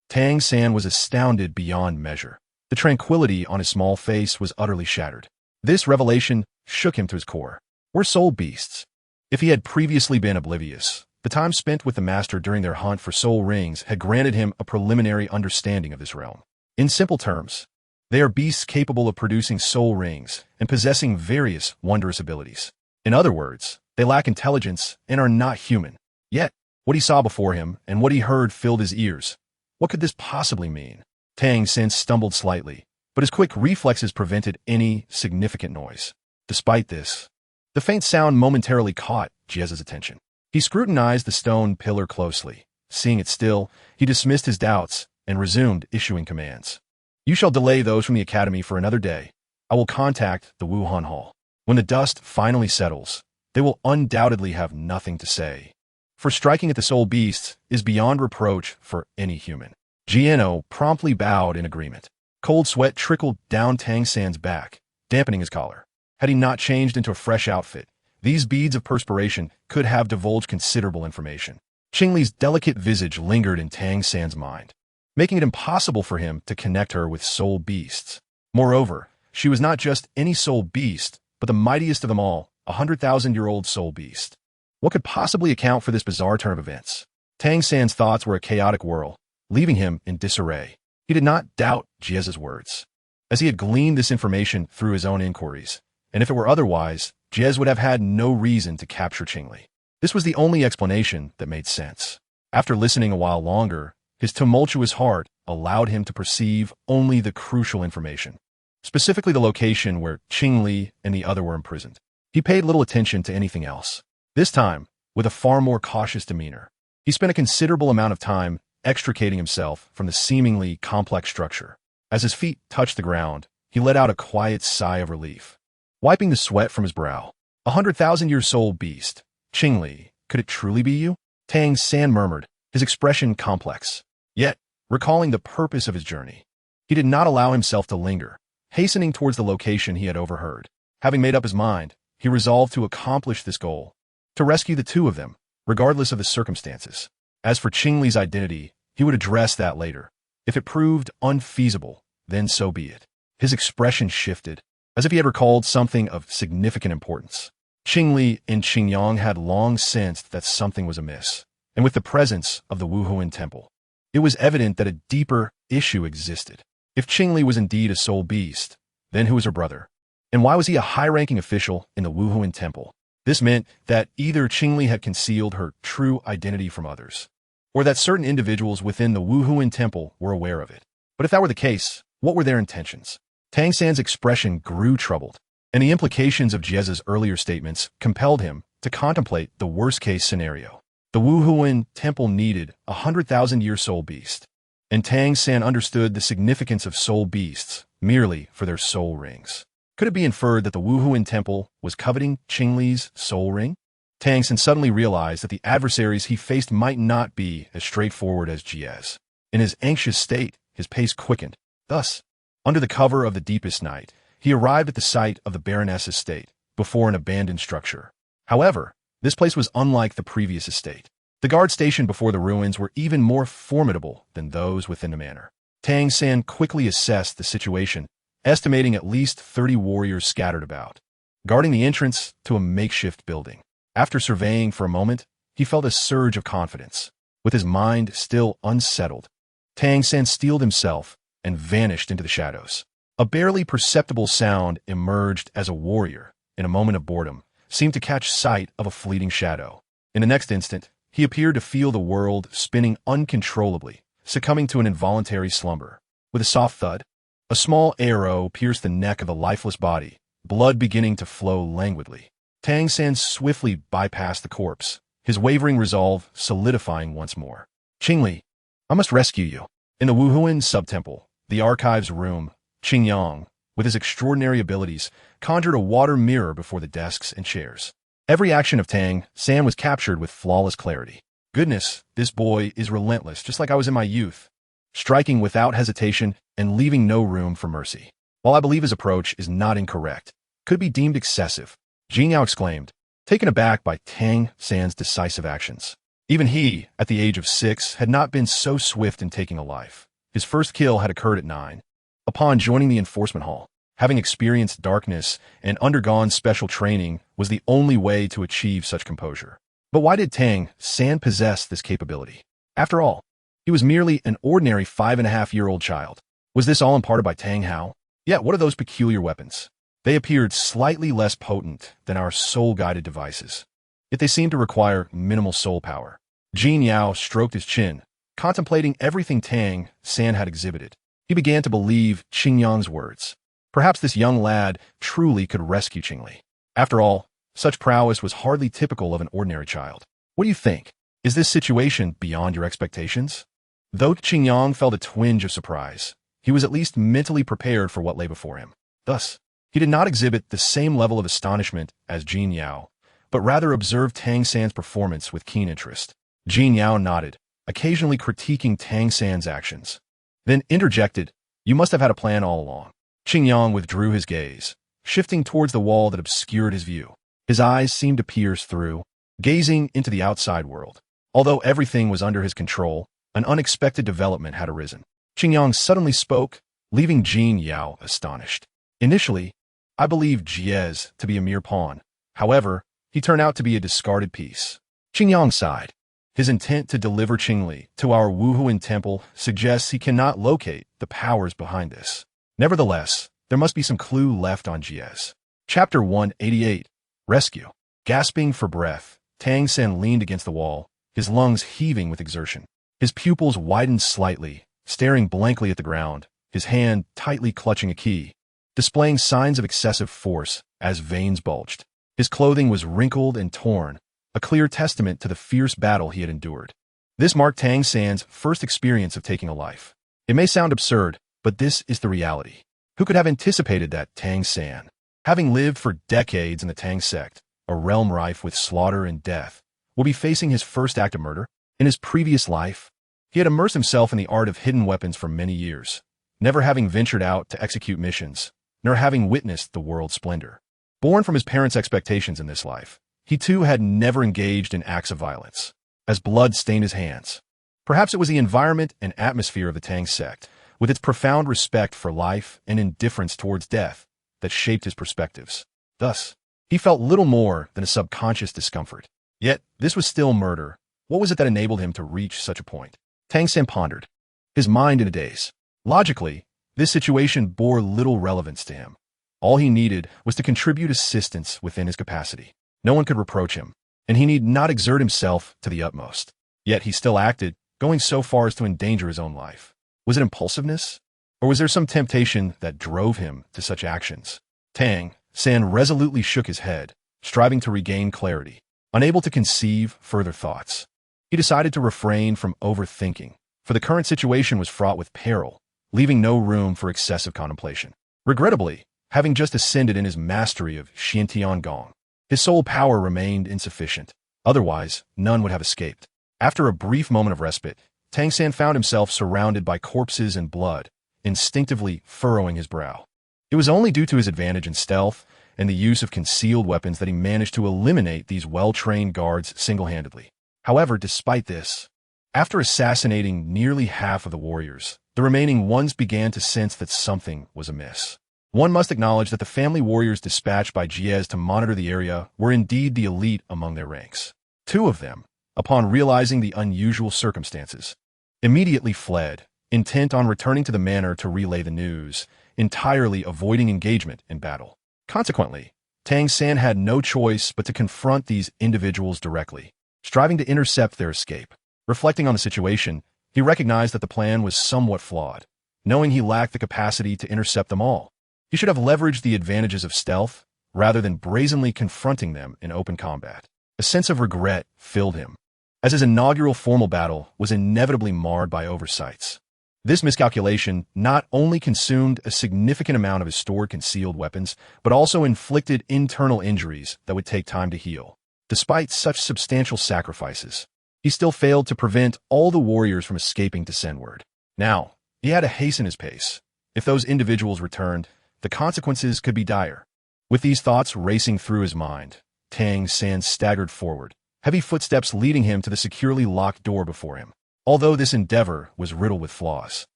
Tang San was astounded beyond measure. The tranquility on his small face was utterly shattered. This revelation shook him to his core. We're soul beasts. If he had previously been oblivious, the time spent with the master during their hunt for soul rings had granted him a preliminary understanding of this realm. In simple terms, they are beasts capable of producing soul rings and possessing various wondrous abilities. In other words, they lack intelligence and are not human. Yet, what he saw before him and what he heard filled his ears. What could this possibly mean? Tang San stumbled slightly, but his quick reflexes prevented any significant noise. Despite this, the faint sound momentarily caught Jez's attention. He scrutinized the stone pillar closely. Seeing it still, he dismissed his doubts and resumed issuing commands. You shall delay those from the academy for another day. I will contact the Wuhan Hall. When the dust finally settles, they will undoubtedly have nothing to say. For striking at the soul beasts is beyond reproach for any human. Jiano promptly bowed in agreement. Cold sweat trickled down Tang San's back, dampening his collar. Had he not changed into a fresh outfit, these beads of perspiration could have divulged considerable information. Qingli's delicate visage lingered in Tang San's mind, making it impossible for him to connect her with soul beasts. Moreover, she was not just any soul beast, but the mightiest of them all, 100,000-year-old soul beast. What could possibly account for this bizarre turn of events? Tang San's thoughts were a chaotic whirl, leaving him in disarray. He did not doubt Jez's words, as he had gleaned this information through his own inquiries, and if it were otherwise, Jez would have had no reason to capture Qingli. This was the only explanation that made sense. After listening a while longer, his tumultuous heart allowed him to perceive only the crucial information, specifically the location where Qingli and the other were imprisoned. He paid little attention to anything else. This time, with a far more cautious demeanor, he spent a considerable amount of time extricating himself from the seemingly complex structure. As his feet touched the ground, he let out a quiet sigh of relief, wiping the sweat from his brow. 100,000-year soul beast. Qingli, could it truly be you? Tang San murmured, his expression complex. Yet, recalling the purpose of his journey, he did not allow himself to linger, hastening towards the location he had overheard. Having made up his mind, he resolved to accomplish this goal, to rescue the two of them, regardless of the circumstances. As for Qingli's identity, he would address that later. If it proved unfeasible, then so be it. His expression shifted, as if he had recalled something of significant importance. Qingli and Qingyang had long sensed that something was amiss, and with the presence of the Wuhuan Temple, it was evident that a deeper issue existed. If Qingli was indeed a soul beast, then who was her brother? And why was he a high-ranking official in the Wuhuan Temple? This meant that either Qingli had concealed her true identity from others, or that certain individuals within the Wuhuan Temple were aware of it. But if that were the case, what were their intentions? Tang San's expression grew troubled, and the implications of Jez's earlier statements compelled him to contemplate the worst-case scenario. The Wuhuan Temple needed a 100,000-year soul beast, and Tang San understood the significance of soul beasts merely for their soul rings. Could it be inferred that the Wuhuan Temple was coveting Qingli's soul ring? Tang San suddenly realized that the adversaries he faced might not be as straightforward as Jez. In his anxious state, his pace quickened. Thus, under the cover of the deepest night, he arrived at the site of the Baroness's estate, before an abandoned structure. However, This place was unlike the previous estate. The guard stationed before the ruins were even more formidable than those within the manor. Tang San quickly assessed the situation, estimating at least 30 warriors scattered about, guarding the entrance to a makeshift building. After surveying for a moment, he felt a surge of confidence. With his mind still unsettled, Tang San steeled himself and vanished into the shadows. A barely perceptible sound emerged as a warrior, in a moment of boredom, seemed to catch sight of a fleeting shadow. In the next instant, he appeared to feel the world spinning uncontrollably, succumbing to an involuntary slumber. With a soft thud, a small arrow pierced the neck of the lifeless body, blood beginning to flow languidly. Tang San swiftly bypassed the corpse, his wavering resolve solidifying once more. Qingli, I must rescue you. In the Wuhuan subtemple, the archives room, Qingyang, with his extraordinary abilities, conjured a water mirror before the desks and chairs. Every action of Tang San was captured with flawless clarity. Goodness, this boy is relentless, just like I was in my youth, striking without hesitation and leaving no room for mercy. While I believe his approach is not incorrect, could be deemed excessive, Jin Yao exclaimed, taken aback by Tang San's decisive actions. Even he, at the age of 6, had not been so swift in taking a life. His first kill had occurred at 9. Upon joining the enforcement hall, having experienced darkness and undergone special training was the only way to achieve such composure. But why did Tang San possess this capability? After all, he was merely an ordinary 5.5-year-old child. Was this all imparted by Tang Hao? Yet what are those peculiar weapons? They appeared slightly less potent than our soul-guided devices. Yet they seemed to require minimal soul power. Jin Yao stroked his chin, contemplating everything Tang San had exhibited. He began to believe Qingyang's words. Perhaps this young lad truly could rescue Qingli. After all, such prowess was hardly typical of an ordinary child. What do you think? Is this situation beyond your expectations? Though Qingyang felt a twinge of surprise, he was at least mentally prepared for what lay before him. Thus, he did not exhibit the same level of astonishment as Jin Yao, but rather observed Tang San's performance with keen interest. Jin Yao nodded, occasionally critiquing Tang San's actions. Then interjected, "You must have had a plan all along." Qingyang withdrew his gaze, shifting towards the wall that obscured his view. His eyes seemed to pierce through, gazing into the outside world. Although everything was under his control, an unexpected development had arisen. Qingyang suddenly spoke, leaving Jin Yao astonished. Initially, I believed Jiez to be a mere pawn. However, he turned out to be a discarded piece. Qingyang sighed. His intent to deliver Qingli to our Wuhuan temple suggests he cannot locate the powers behind this. Nevertheless, there must be some clue left on Jiez. Chapter 188. Rescue. Gasping for breath, Tang San leaned against the wall, his lungs heaving with exertion. His pupils widened slightly, staring blankly at the ground, his hand tightly clutching a key, displaying signs of excessive force as veins bulged. His clothing was wrinkled and torn, a clear testament to the fierce battle he had endured. This marked Tang San's first experience of taking a life. It may sound absurd, but this is the reality. Who could have anticipated that Tang San, having lived for decades in the Tang sect, a realm rife with slaughter and death, will be facing his first act of murder? In his previous life, he had immersed himself in the art of hidden weapons for many years, never having ventured out to execute missions, nor having witnessed the world's splendor. Born from his parents' expectations in this life, he too had never engaged in acts of violence, as blood stained his hands. Perhaps it was the environment and atmosphere of the Tang sect, with its profound respect for life and indifference towards death, that shaped his perspectives. Thus, he felt little more than a subconscious discomfort. Yet, this was still murder. What was it that enabled him to reach such a point? Tang San pondered, his mind in a daze. Logically, this situation bore little relevance to him. All he needed was to contribute assistance within his capacity. No one could reproach him, and he need not exert himself to the utmost. Yet he still acted, going so far as to endanger his own life. Was it impulsiveness? Or was there some temptation that drove him to such actions? Tang San resolutely shook his head, striving to regain clarity. Unable to conceive further thoughts, he decided to refrain from overthinking, for the current situation was fraught with peril, leaving no room for excessive contemplation. Regrettably, having just ascended in his mastery of Xiantian Gong, his soul power remained insufficient. Otherwise, none would have escaped. After a brief moment of respite, Tang San found himself surrounded by corpses and blood, instinctively furrowing his brow. It was only due to his advantage in stealth and the use of concealed weapons that he managed to eliminate these well-trained guards single-handedly. However, despite this, after assassinating nearly half of the warriors, the remaining ones began to sense that something was amiss. One must acknowledge that the family warriors dispatched by Giez to monitor the area were indeed the elite among their ranks. Two of them, upon realizing the unusual circumstances, immediately fled, intent on returning to the manor to relay the news, entirely avoiding engagement in battle. Consequently, Tang San had no choice but to confront these individuals directly, striving to intercept their escape. Reflecting on the situation, he recognized that the plan was somewhat flawed. Knowing he lacked the capacity to intercept them all, he should have leveraged the advantages of stealth rather than brazenly confronting them in open combat. A sense of regret filled him, as his inaugural formal battle was inevitably marred by oversights. This miscalculation not only consumed a significant amount of his stored concealed weapons, but also inflicted internal injuries that would take time to heal. Despite such substantial sacrifices, he still failed to prevent all the warriors from escaping to Senward. Now, he had to hasten his pace. If those individuals returned, the consequences could be dire. With these thoughts racing through his mind, Tang San staggered forward, heavy footsteps leading him to the securely locked door before him. Although this endeavor was riddled with flaws,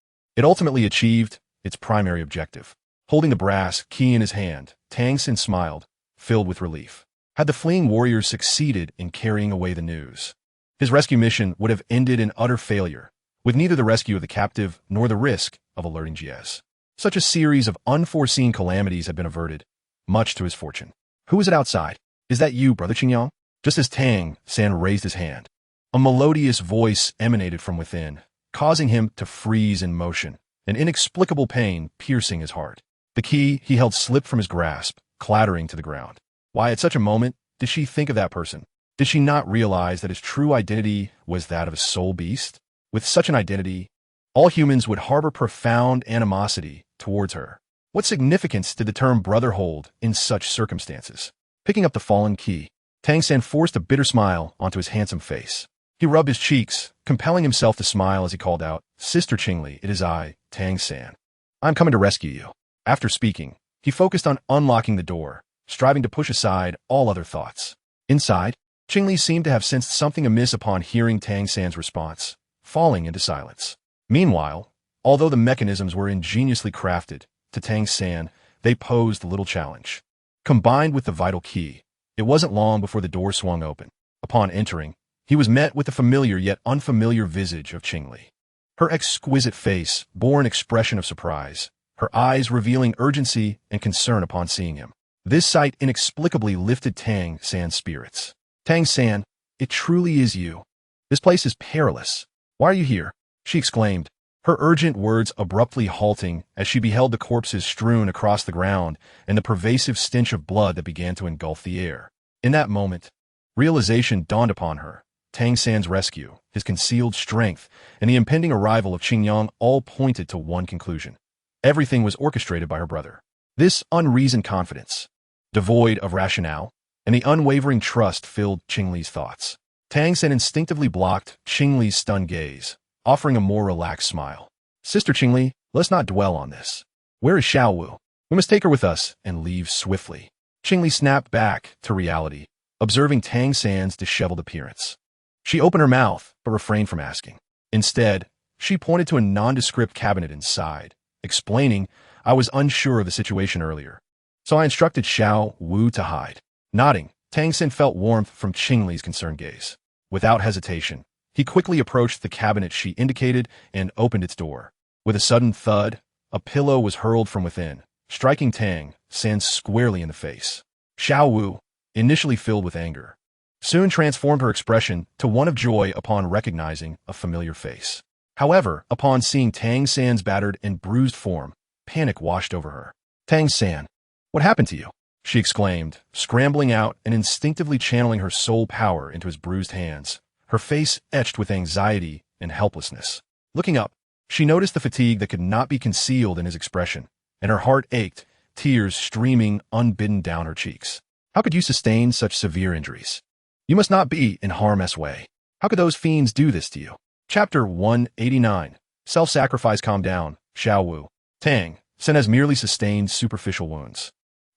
it ultimately achieved its primary objective. Holding the brass key in his hand, Tang San smiled, filled with relief. Had the fleeing warriors succeeded in carrying away the news, his rescue mission would have ended in utter failure, with neither the rescue of the captive nor the risk of alerting Giez. Such a series of unforeseen calamities had been averted, much to his fortune. Who is it outside? Is that you, Brother Qingyang? Just as Tang San raised his hand, a melodious voice emanated from within, causing him to freeze in motion, an inexplicable pain piercing his heart. The key he held slipped from his grasp, clattering to the ground. Why, at such a moment, did she think of that person? Did she not realize that his true identity was that of a soul beast? With such an identity, all humans would harbor profound animosity towards her. What significance did the term brother hold in such circumstances? Picking up the fallen key, Tang San forced a bitter smile onto his handsome face. He rubbed his cheeks, compelling himself to smile as he called out, "Sister Qingli, it is I, Tang San. I'm coming to rescue you." After speaking, he focused on unlocking the door, striving to push aside all other thoughts. Inside, Qingli seemed to have sensed something amiss upon hearing Tang San's response, falling into silence. Meanwhile, although the mechanisms were ingeniously crafted, to Tang San, they posed little challenge. Combined with the vital key, it wasn't long before the door swung open. Upon entering, he was met with the familiar yet unfamiliar visage of Qingli. Her exquisite face bore an expression of surprise, her eyes revealing urgency and concern upon seeing him. This sight inexplicably lifted Tang San's spirits. "Tang San, it truly is you. This place is perilous. Why are you here?" she exclaimed, her urgent words abruptly halting as she beheld the corpses strewn across the ground and the pervasive stench of blood that began to engulf the air. In that moment, realization dawned upon her. Tang San's rescue, his concealed strength, and the impending arrival of Qingyang all pointed to one conclusion. Everything was orchestrated by her brother. This unreasoned confidence, devoid of rationale, and the unwavering trust filled Qingli's thoughts. Tang San instinctively blocked Qingli's stunned gaze, offering a more relaxed smile. "Sister Qingli, let's not dwell on this. Where is Xiao Wu? We must take her with us and leave swiftly." Qingli snapped back to reality, observing Tang San's disheveled appearance. She opened her mouth, but refrained from asking. Instead, she pointed to a nondescript cabinet inside, explaining, "I was unsure of the situation earlier, so I instructed Xiao Wu to hide." Nodding, Tang San felt warmth from Qingli's concerned gaze. Without hesitation, he quickly approached the cabinet she indicated and opened its door. With a sudden thud, a pillow was hurled from within, striking Tang San squarely in the face. Xiao Wu, initially filled with anger, soon transformed her expression to one of joy upon recognizing a familiar face. However, upon seeing Tang San's battered and bruised form, panic washed over her. "Tang San, what happened to you?" she exclaimed, scrambling out and instinctively channeling her soul power into his bruised hands, her face etched with anxiety and helplessness. Looking up, she noticed the fatigue that could not be concealed in his expression, and her heart ached, tears streaming unbidden down her cheeks. "How could you sustain such severe injuries? You must not be in harm's way. How could those fiends do this to you?" Chapter 189. Self-sacrifice. Calm down, Xiao Wu. Tang San has merely sustained superficial wounds.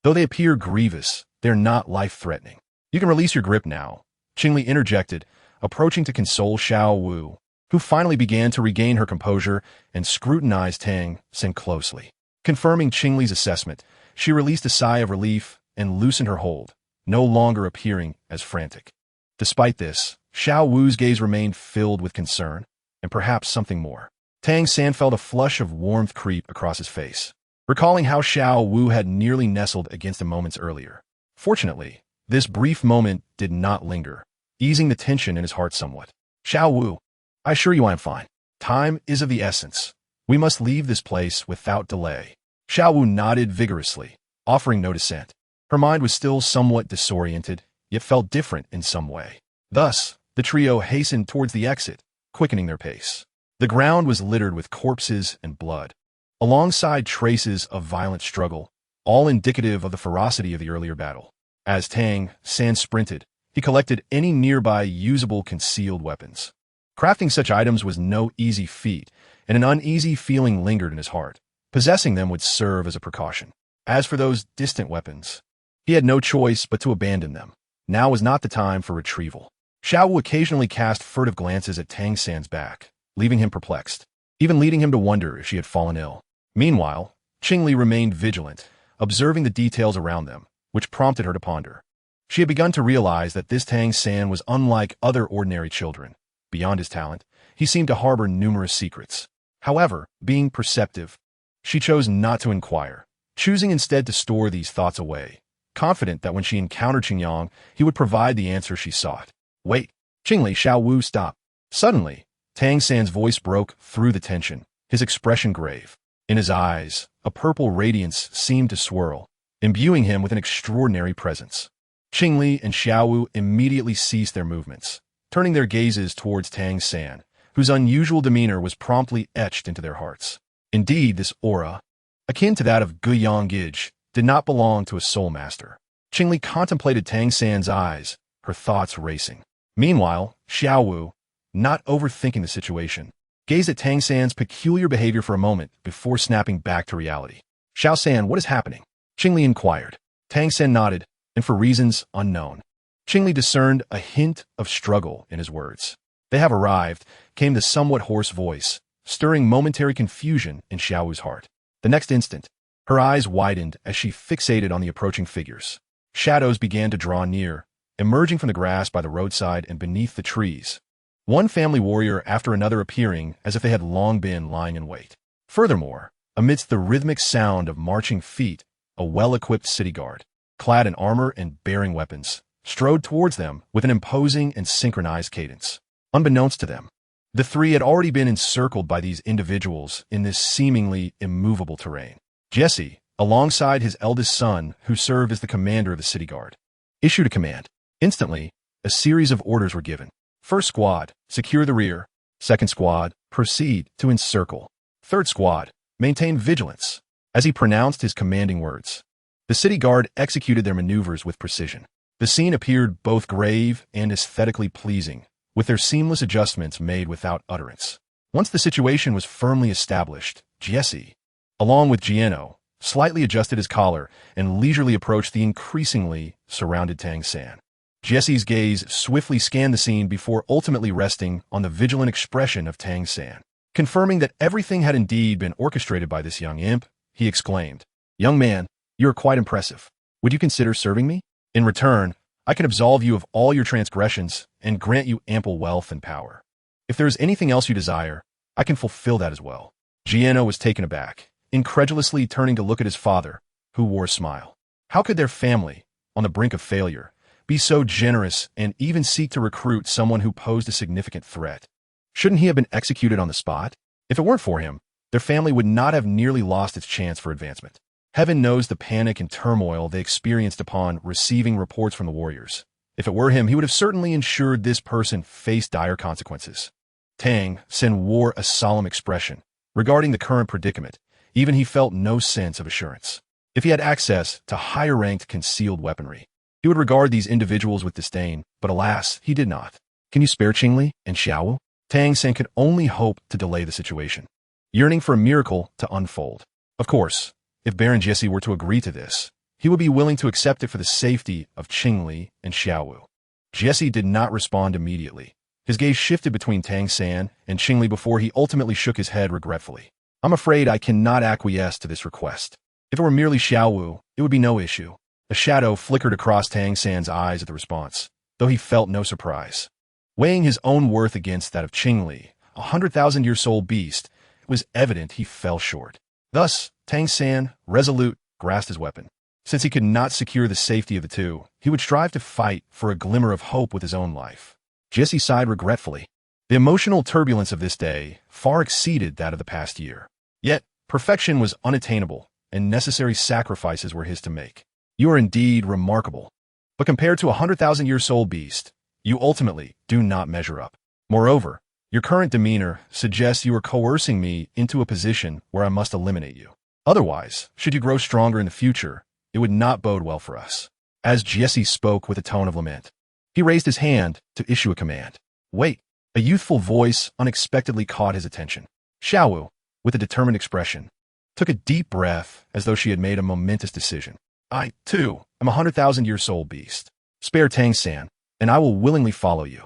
Though they appear grievous, they're not life-threatening. You can release your grip now, Qingli interjected, approaching to console Xiao Wu, who finally began to regain her composure and scrutinized Tang Sen closely. Confirming Qingli's assessment, she released a sigh of relief and loosened her hold, no longer appearing as frantic. Despite this, Xiao Wu's gaze remained filled with concern, and perhaps something more. Tang San felt a flush of warmth creep across his face, recalling how Xiao Wu had nearly nestled against him moments earlier. Fortunately, this brief moment did not linger, easing the tension in his heart somewhat. Xiao Wu, I assure you I am fine. Time is of the essence. We must leave this place without delay. Xiao Wu nodded vigorously, offering no dissent. Her mind was still somewhat disoriented, yet felt different in some way. Thus, the trio hastened towards the exit, quickening their pace. The ground was littered with corpses and blood, alongside traces of violent struggle, all indicative of the ferocity of the earlier battle. As Tang San sprinted, he collected any nearby usable concealed weapons. Crafting such items was no easy feat, and an uneasy feeling lingered in his heart. Possessing them would serve as a precaution. As for those distant weapons, he had no choice but to abandon them. Now was not the time for retrieval. Xiao Wu occasionally cast furtive glances at Tang San's back, leaving him perplexed, even leading him to wonder if she had fallen ill. Meanwhile, Qingli remained vigilant, observing the details around them, which prompted her to ponder. She had begun to realize that this Tang San was unlike other ordinary children. Beyond his talent, he seemed to harbor numerous secrets. However, being perceptive, she chose not to inquire, choosing instead to store these thoughts away, confident that when she encountered Qingyang, he would provide the answer she sought. Wait, Qingli, Xiao Wu stopped. Suddenly, Tang San's voice broke through the tension, his expression grave. In his eyes, a purple radiance seemed to swirl, imbuing him with an extraordinary presence. Qingli and Xiao Wu immediately ceased their movements, turning their gazes towards Tang San, whose unusual demeanor was promptly etched into their hearts. Indeed, this aura, akin to that of Guiyang Gij, did not belong to a soul master. Qingli contemplated Tang San's eyes, her thoughts racing. Meanwhile, Xiao Wu, not overthinking the situation, gazed at Tang San's peculiar behavior for a moment before snapping back to reality. Xiao San, what is happening? Qingli inquired. Tang San nodded, and for reasons unknown. Qingli discerned a hint of struggle in his words. They have arrived, came the somewhat hoarse voice, stirring momentary confusion in Xiao Wu's heart. The next instant, her eyes widened as she fixated on the approaching figures. Shadows began to draw near, emerging from the grass by the roadside and beneath the trees. One family warrior after another appearing as if they had long been lying in wait. Furthermore, amidst the rhythmic sound of marching feet, a well-equipped city guard, clad in armor and bearing weapons, strode towards them with an imposing and synchronized cadence. Unbeknownst to them, the three had already been encircled by these individuals in this seemingly immovable terrain. Jesse, alongside his eldest son, who served as the commander of the city guard, issued a command. Instantly, a series of orders were given. First squad, secure the rear. Second squad, proceed to encircle. Third squad, maintain vigilance. As he pronounced his commanding words, the city guard executed their maneuvers with precision. The scene appeared both grave and aesthetically pleasing, with their seamless adjustments made without utterance. Once the situation was firmly established, Jesse, along with Gieno, slightly adjusted his collar and leisurely approached the increasingly surrounded Tang San. Jesse's gaze swiftly scanned the scene before ultimately resting on the vigilant expression of Tang San. Confirming that everything had indeed been orchestrated by this young imp, he exclaimed, "Young man, you are quite impressive. Would you consider serving me? In return, I can absolve you of all your transgressions and grant you ample wealth and power. If there is anything else you desire, I can fulfill that as well." Gieno was taken aback, incredulously turning to look at his father, who wore a smile. How could their family, on the brink of failure, be so generous and even seek to recruit someone who posed a significant threat? Shouldn't he have been executed on the spot? If it weren't for him, their family would not have nearly lost its chance for advancement. Heaven knows the panic and turmoil they experienced upon receiving reports from the warriors. If it were him, he would have certainly ensured this person faced dire consequences. Tang Sen wore a solemn expression. Regarding the current predicament, even he felt no sense of assurance. If he had access to higher-ranked concealed weaponry, he would regard these individuals with disdain, but alas, he did not. Can you spare Qingli and Xiao? Tang San could only hope to delay the situation, yearning for a miracle to unfold. Of course, if Baron Jesse were to agree to this, he would be willing to accept it for the safety of Qingli and Xiaowu. Jesse did not respond immediately. His gaze shifted between Tang San and Qingli before he ultimately shook his head regretfully. I'm afraid I cannot acquiesce to this request. If it were merely Xiaowu, it would be no issue. A shadow flickered across Tang San's eyes at the response, though he felt no surprise. Weighing his own worth against that of Qingli, 100,000-year-soul beast, it was evident he fell short. Thus, Tang San, resolute, grasped his weapon. Since he could not secure the safety of the two, he would strive to fight for a glimmer of hope with his own life. Jesse sighed regretfully. The emotional turbulence of this day far exceeded that of the past year. Yet, perfection was unattainable, and necessary sacrifices were his to make. You are indeed remarkable. But compared to a 100,000-year-soul beast, you ultimately do not measure up. Moreover, your current demeanor suggests you are coercing me into a position where I must eliminate you. Otherwise, should you grow stronger in the future, it would not bode well for us. As Jesse spoke with a tone of lament, he raised his hand to issue a command. Wait! A youthful voice unexpectedly caught his attention. Xiaowu, with a determined expression, took a deep breath as though she had made a momentous decision. I, too, am a 100,000-year-soul beast. Spare Tang San, and I will willingly follow you.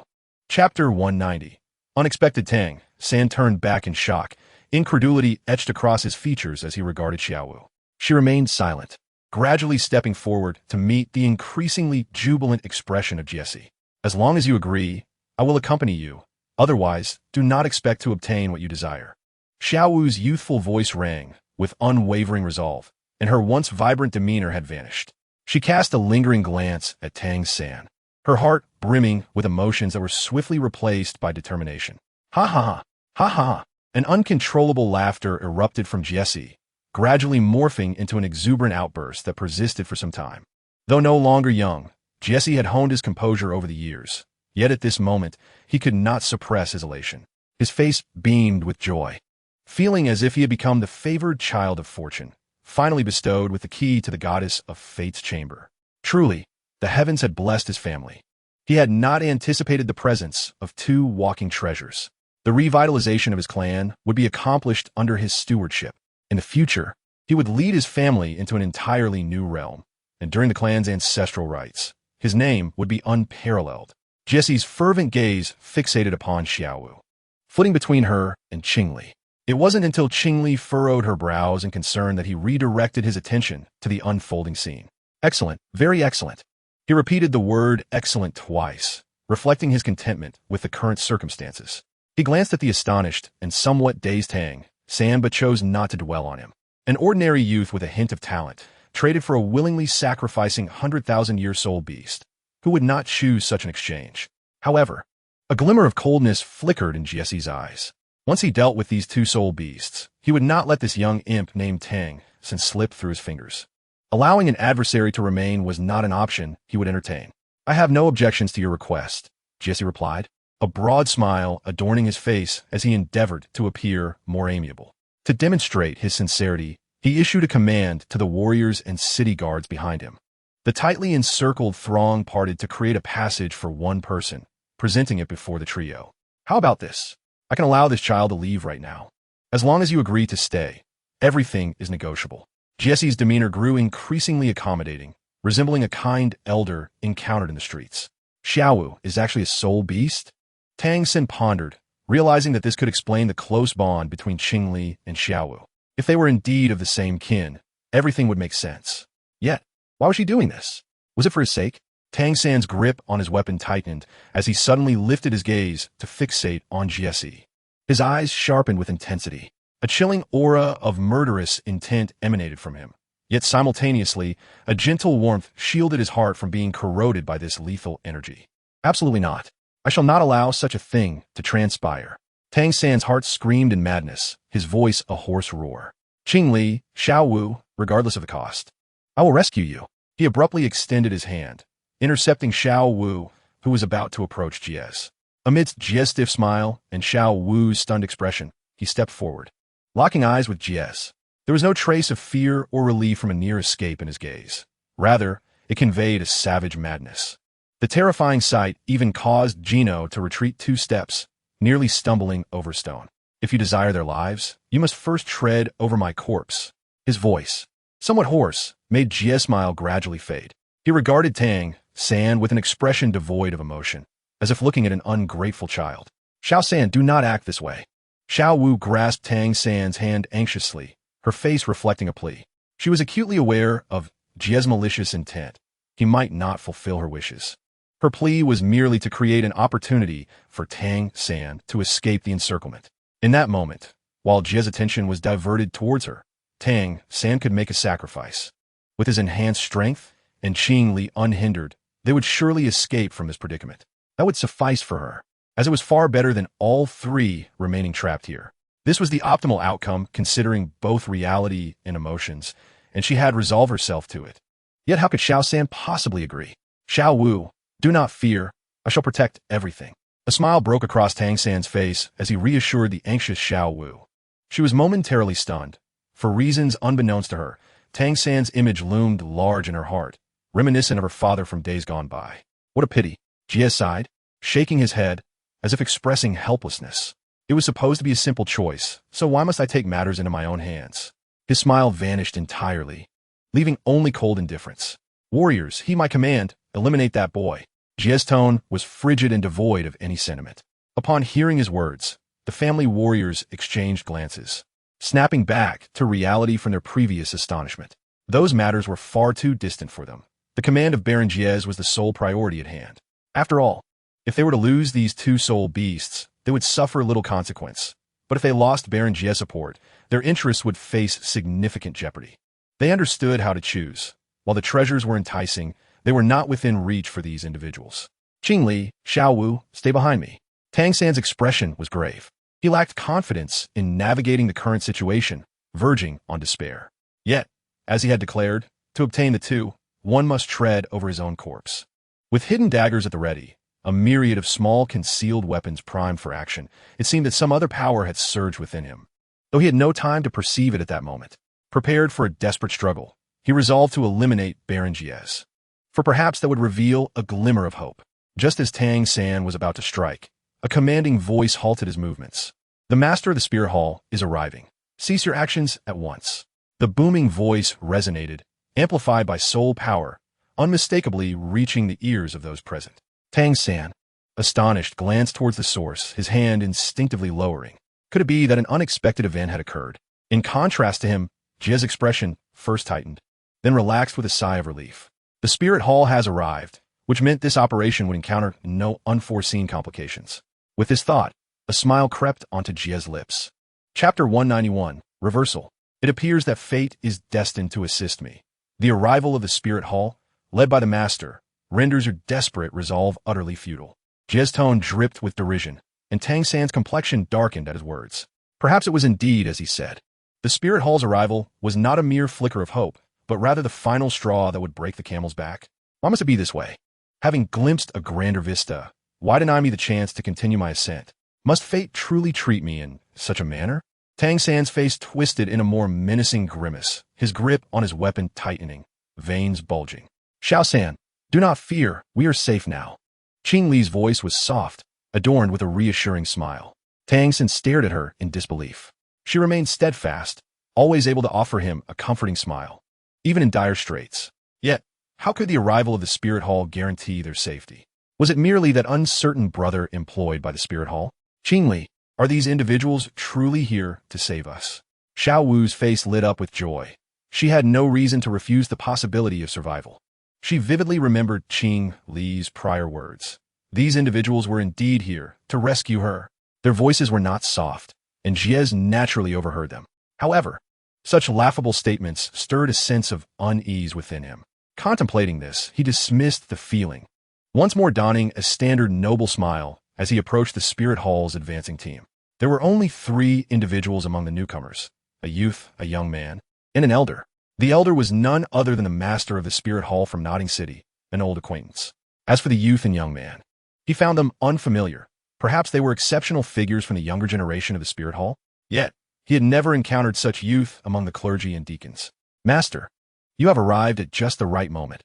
Chapter 190. Unexpected. Tang San turned back in shock. Incredulity etched across his features as he regarded Xiaowu. She remained silent, gradually stepping forward to meet the increasingly jubilant expression of Jesse. As long as you agree, I will accompany you. Otherwise, do not expect to obtain what you desire. Xiaowu's youthful voice rang with unwavering resolve, and her once vibrant demeanor had vanished. She cast a lingering glance at Tang San, her heart brimming with emotions that were swiftly replaced by determination. Ha ha ha, ha ha. An uncontrollable laughter erupted from Jesse, gradually morphing into an exuberant outburst that persisted for some time. Though no longer young, Jesse had honed his composure over the years, yet at this moment, he could not suppress his elation. His face beamed with joy, feeling as if he had become the favored child of fortune, finally bestowed with the key to the goddess of fate's chamber. Truly, the heavens had blessed his family. He had not anticipated the presence of two walking treasures. The revitalization of his clan would be accomplished under his stewardship. In the future, he would lead his family into an entirely new realm, and during the clan's ancestral rites, his name would be unparalleled. Jesse's fervent gaze fixated upon Xiaowu, flitting between her and Qingli. It wasn't until Qingli furrowed her brows in concern that he redirected his attention to the unfolding scene. Excellent, very excellent. He repeated the word excellent twice, reflecting his contentment with the current circumstances. He glanced at the astonished and somewhat dazed Tang San but chose not to dwell on him. An ordinary youth with a hint of talent, traded for a willingly sacrificing 100,000-year-soul beast, who would not choose such an exchange. However, a glimmer of coldness flickered in Jesse's eyes. Once he dealt with these two soul beasts, he would not let this young imp named Tang San slip through his fingers. Allowing an adversary to remain was not an option he would entertain. I have no objections to your request, Jesse replied, a broad smile adorning his face as he endeavored to appear more amiable. To demonstrate his sincerity, he issued a command to the warriors and city guards behind him. The tightly encircled throng parted to create a passage for one person, presenting it before the trio. How about this? I can allow this child to leave right now. As long as you agree to stay, everything is negotiable. Jesse's demeanor grew increasingly accommodating, resembling a kind elder encountered in the streets. Xiaowu is actually a soul beast? Tang San pondered, realizing that this could explain the close bond between Qingli and Xiaowu. If they were indeed of the same kin, everything would make sense. Yet, why was she doing this? Was it for his sake? Tang San's grip on his weapon tightened as he suddenly lifted his gaze to fixate on Jesse. His eyes sharpened with intensity. A chilling aura of murderous intent emanated from him. Yet simultaneously, a gentle warmth shielded his heart from being corroded by this lethal energy. Absolutely not. I shall not allow such a thing to transpire. Tang San's heart screamed in madness, his voice a hoarse roar. Qingli, Xiaowu, regardless of the cost. I will rescue you. He abruptly extended his hand, intercepting Xiaowu, who was about to approach Jess. Amidst Jess's stiff smile and Xiaowu's stunned expression, he stepped forward. Locking eyes with Jess, there was no trace of fear or relief from a near escape in his gaze. Rather, it conveyed a savage madness. The terrifying sight even caused Gino to retreat 2 steps, nearly stumbling over stone. If you desire their lives, you must first tread over my corpse. His voice, somewhat hoarse, made Jie's smile gradually fade. He regarded Tang San with an expression devoid of emotion, as if looking at an ungrateful child. Xiao San, do not act this way. Xiao Wu grasped Tang San's hand anxiously, her face reflecting a plea. She was acutely aware of Jie's malicious intent. He might not fulfill her wishes. Her plea was merely to create an opportunity for Tang San to escape the encirclement. In that moment, while Jie's attention was diverted towards her, Tang San could make a sacrifice. With his enhanced strength and Qing Li unhindered, they would surely escape from this predicament. That would suffice for her, as it was far better than all three remaining trapped here. This was the optimal outcome considering both reality and emotions, and she had resolved herself to it. Yet how could Xiao San possibly agree? Xiao Wu, do not fear, I shall protect everything. A smile broke across Tang San's face as he reassured the anxious Xiao Wu. She was momentarily stunned. For reasons unbeknownst to her, Tang San's image loomed large in her heart, reminiscent of her father from days gone by. What a pity, Jie sighed, shaking his head, as if expressing helplessness. It was supposed to be a simple choice, so why must I take matters into my own hands? His smile vanished entirely, leaving only cold indifference. Warriors, heed my command, eliminate that boy. Jie's tone was frigid and devoid of any sentiment. Upon hearing his words, the family warriors exchanged glances, snapping back to reality from their previous astonishment. Those matters were far too distant for them. The command of Baron Jiez was the sole priority at hand. After all, if they were to lose these two soul beasts, they would suffer little consequence. But if they lost Baron Jiez's support, their interests would face significant jeopardy. They understood how to choose. While the treasures were enticing, they were not within reach for these individuals. Qing Li, Xiao Wu, stay behind me. Tang San's expression was grave. He lacked confidence in navigating the current situation, verging on despair. Yet, as he had declared, to obtain the two, one must tread over his own corpse. With hidden daggers at the ready, a myriad of small concealed weapons primed for action, it seemed that some other power had surged within him. Though he had no time to perceive it at that moment, prepared for a desperate struggle, he resolved to eliminate Baron Jiez. For perhaps that would reveal a glimmer of hope. Just as Tang San was about to strike, a commanding voice halted his movements. The master of the Spirit Hall is arriving. Cease your actions at once. The booming voice resonated, amplified by soul power, unmistakably reaching the ears of those present. Tang San, astonished, glanced towards the source, his hand instinctively lowering. Could it be that an unexpected event had occurred? In contrast to him, Jia's expression first tightened, then relaxed with a sigh of relief. The Spirit Hall has arrived, which meant this operation would encounter no unforeseen complications. With this thought, a smile crept onto Jia's lips. Chapter 191, Reversal. It appears that fate is destined to assist me. The arrival of the Spirit Hall, led by the Master, renders your desperate resolve utterly futile. Jia's tone dripped with derision, and Tang San's complexion darkened at his words. Perhaps it was indeed as he said. The Spirit Hall's arrival was not a mere flicker of hope, but rather the final straw that would break the camel's back. Why must it be this way? Having glimpsed a grander vista, why deny me the chance to continue my ascent? Must fate truly treat me in such a manner? Tang San's face twisted in a more menacing grimace, his grip on his weapon tightening, veins bulging. Xiao San, do not fear, we are safe now. Qing Li's voice was soft, adorned with a reassuring smile. Tang San stared at her in disbelief. She remained steadfast, always able to offer him a comforting smile, even in dire straits. Yet, how could the arrival of the Spirit Hall guarantee their safety? Was it merely that uncertain brother employed by the Spirit Hall? Qing Li, are these individuals truly here to save us? Xiao Wu's face lit up with joy. She had no reason to refuse the possibility of survival. She vividly remembered Qing Li's prior words. These individuals were indeed here to rescue her. Their voices were not soft, and Jiez naturally overheard them. However, such laughable statements stirred a sense of unease within him. Contemplating this, he dismissed the feeling, once more donning a standard noble smile as he approached the Spirit Hall's advancing team. There were only 3 individuals among the newcomers, a youth, a young man, and an elder. The elder was none other than the master of the Spirit Hall from Notting City, an old acquaintance. As for the youth and young man, he found them unfamiliar. Perhaps they were exceptional figures from the younger generation of the Spirit Hall. Yet, he had never encountered such youth among the clergy and deacons. Master, you have arrived at just the right moment.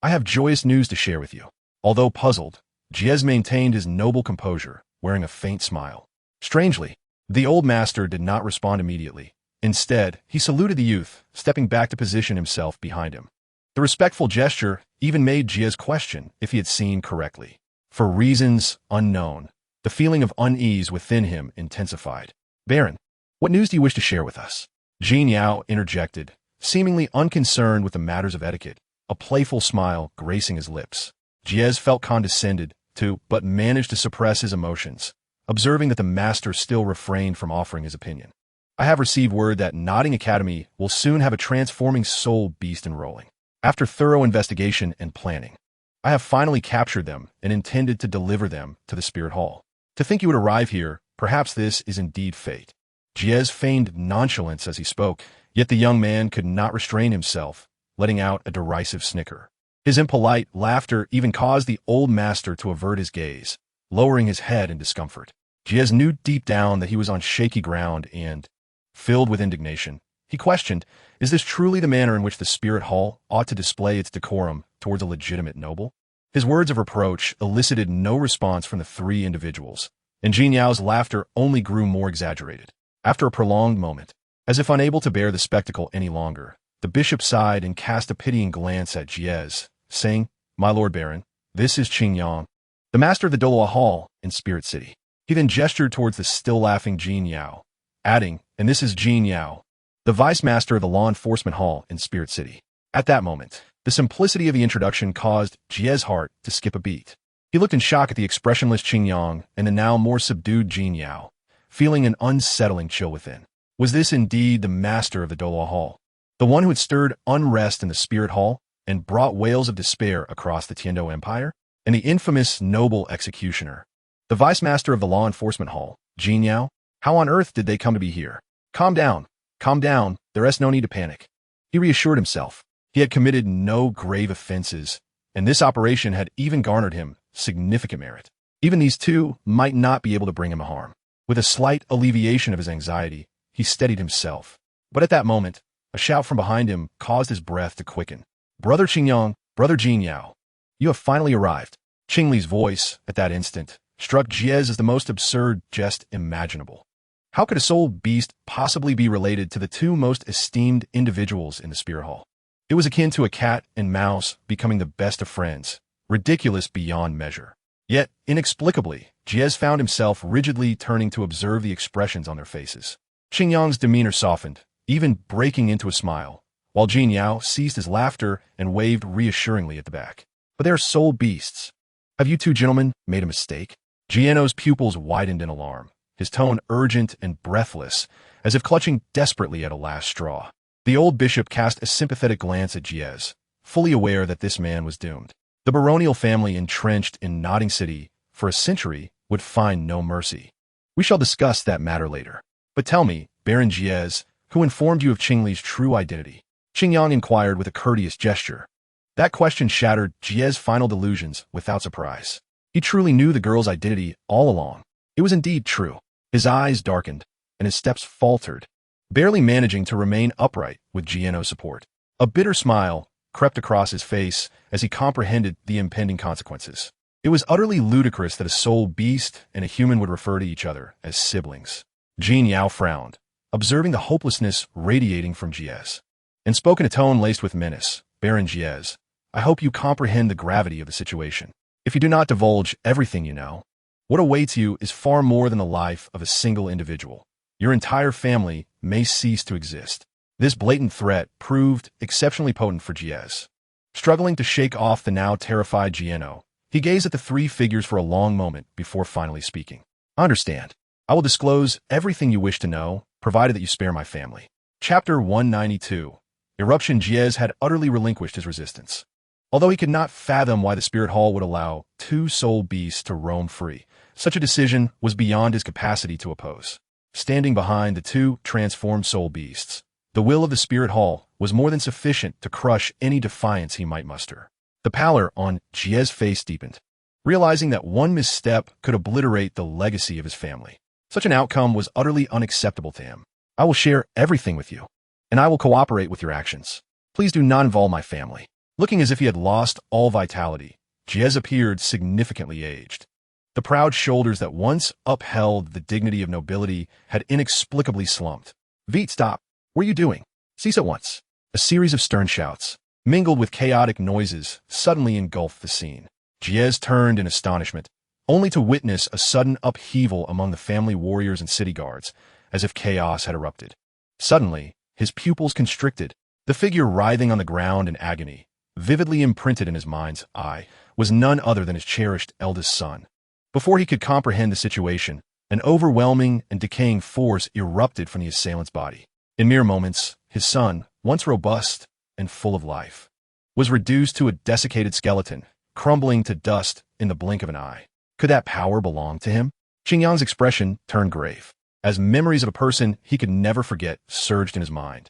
I have joyous news to share with you. Although puzzled, Jiez maintained his noble composure, wearing a faint smile. Strangely, the old master did not respond immediately, Instead, he saluted the youth, stepping back to position himself behind him. The respectful gesture even made Jie question if he had seen correctly. For reasons unknown, the feeling of unease within him intensified. "Baron, what news do you wish to share with us?" Jin Yao interjected, seemingly unconcerned with the matters of etiquette, a playful smile gracing his lips. Jie felt condescended to, but managed to suppress his emotions, observing that the master still refrained from offering his opinion. "I have received word that Nodding Academy will soon have a transforming soul beast enrolling. After thorough investigation and planning, I have finally captured them and intended to deliver them to the Spirit Hall. To think you would arrive here, perhaps this is indeed fate." Jie feigned nonchalance as he spoke, yet the young man could not restrain himself, letting out a derisive snicker. His impolite laughter even caused the old master to avert his gaze, lowering his head in discomfort. Jie knew deep down that he was on shaky ground and, filled with indignation, he questioned, is this truly the manner in which the Spirit Hall ought to display its decorum towards a legitimate noble? His words of reproach elicited no response from the three individuals, and Jin Yao's laughter only grew more exaggerated. After a prolonged moment, as if unable to bear the spectacle any longer, the bishop sighed and cast a pitying glance at Jie, saying, "My lord Baron, this is Qing Yang, the master of the Doloa Hall in Spirit City." He then gestured towards the still-laughing Jin Yao, adding, "And this is Jin Yao, the vice master of the Law Enforcement Hall in Spirit City." At that moment, the simplicity of the introduction caused Jie's heart to skip a beat. He looked in shock at the expressionless Qing Yang and the now more subdued Jin Yao, feeling an unsettling chill within. Was this indeed the master of the Doloa Hall? The one who had stirred unrest in the Spirit Hall and brought wails of despair across the Tiando Empire? And the infamous noble executioner, the vice master of the Law Enforcement Hall, Jin Yao? How on earth did they come to be here? Calm down, there is no need to panic. He reassured himself. He had committed no grave offenses, and this operation had even garnered him significant merit. Even these two might not be able to bring him harm. With a slight alleviation of his anxiety, he steadied himself. But at that moment, a shout from behind him caused his breath to quicken. "Brother Qingyang, brother Jin Yao, you have finally arrived." Qing Li's voice, at that instant, struck Jie as the most absurd jest imaginable. How could a soul beast possibly be related to the two most esteemed individuals in the Spirit Hall? It was akin to a cat and mouse becoming the best of friends, ridiculous beyond measure. Yet, inexplicably, Jie found himself rigidly turning to observe the expressions on their faces. Qingyang's demeanor softened, even breaking into a smile, while Jin Yao ceased his laughter and waved reassuringly at the back. "But they are soul beasts. Have you two gentlemen made a mistake?" Jieno's pupils widened in alarm, his tone urgent and breathless, as if clutching desperately at a last straw. The old bishop cast a sympathetic glance at Jie, fully aware that this man was doomed. The baronial family entrenched in Nodding City for a century would find no mercy. "We shall discuss that matter later. But tell me, Baron Jie, who informed you of Qing Li's true identity?" Qingyang inquired with a courteous gesture. That question shattered Jie's final delusions without surprise. He truly knew the girl's identity all along. It was indeed true. His eyes darkened, and his steps faltered, barely managing to remain upright with Jieno's support. A bitter smile crept across his face as he comprehended the impending consequences. It was utterly ludicrous that a soul beast and a human would refer to each other as siblings. Jin Yao frowned, observing the hopelessness radiating from Jie, and spoke in a tone laced with menace. "Baron Jie, I hope you comprehend the gravity of the situation. If you do not divulge everything you know, what awaits you is far more than the life of a single individual. Your entire family may cease to exist." This blatant threat proved exceptionally potent for Jie. Struggling to shake off the now terrified Jieno, he gazed at the three figures for a long moment before finally speaking. "I understand. I will disclose everything you wish to know, provided that you spare my family." Chapter 192. Eruption. Jie had utterly relinquished his resistance. Although he could not fathom why the Spirit Hall would allow two soul beasts to roam free, such a decision was beyond his capacity to oppose. Standing behind the two transformed soul beasts, the will of the Spirit Hall was more than sufficient to crush any defiance he might muster. The pallor on Jie's face deepened, realizing that one misstep could obliterate the legacy of his family. Such an outcome was utterly unacceptable to him. "I will share everything with you, and I will cooperate with your actions. Please do not involve my family." Looking as if he had lost all vitality, Jie appeared significantly aged. The proud shoulders that once upheld the dignity of nobility had inexplicably slumped. "Veet, stop. What are you doing? Cease at once. A series of stern shouts, mingled with chaotic noises, suddenly engulfed the scene. Jiez turned in astonishment, only to witness a sudden upheaval among the family warriors and city guards, as if chaos had erupted. Suddenly, his pupils constricted. The figure writhing on the ground in agony, vividly imprinted in his mind's eye, was none other than his cherished eldest son. Before he could comprehend the situation, an overwhelming and decaying force erupted from the assailant's body. In mere moments, his son, once robust and full of life, was reduced to a desiccated skeleton, crumbling to dust in the blink of an eye. Could that power belong to him? Qingyang's expression turned grave, as memories of a person he could never forget surged in his mind.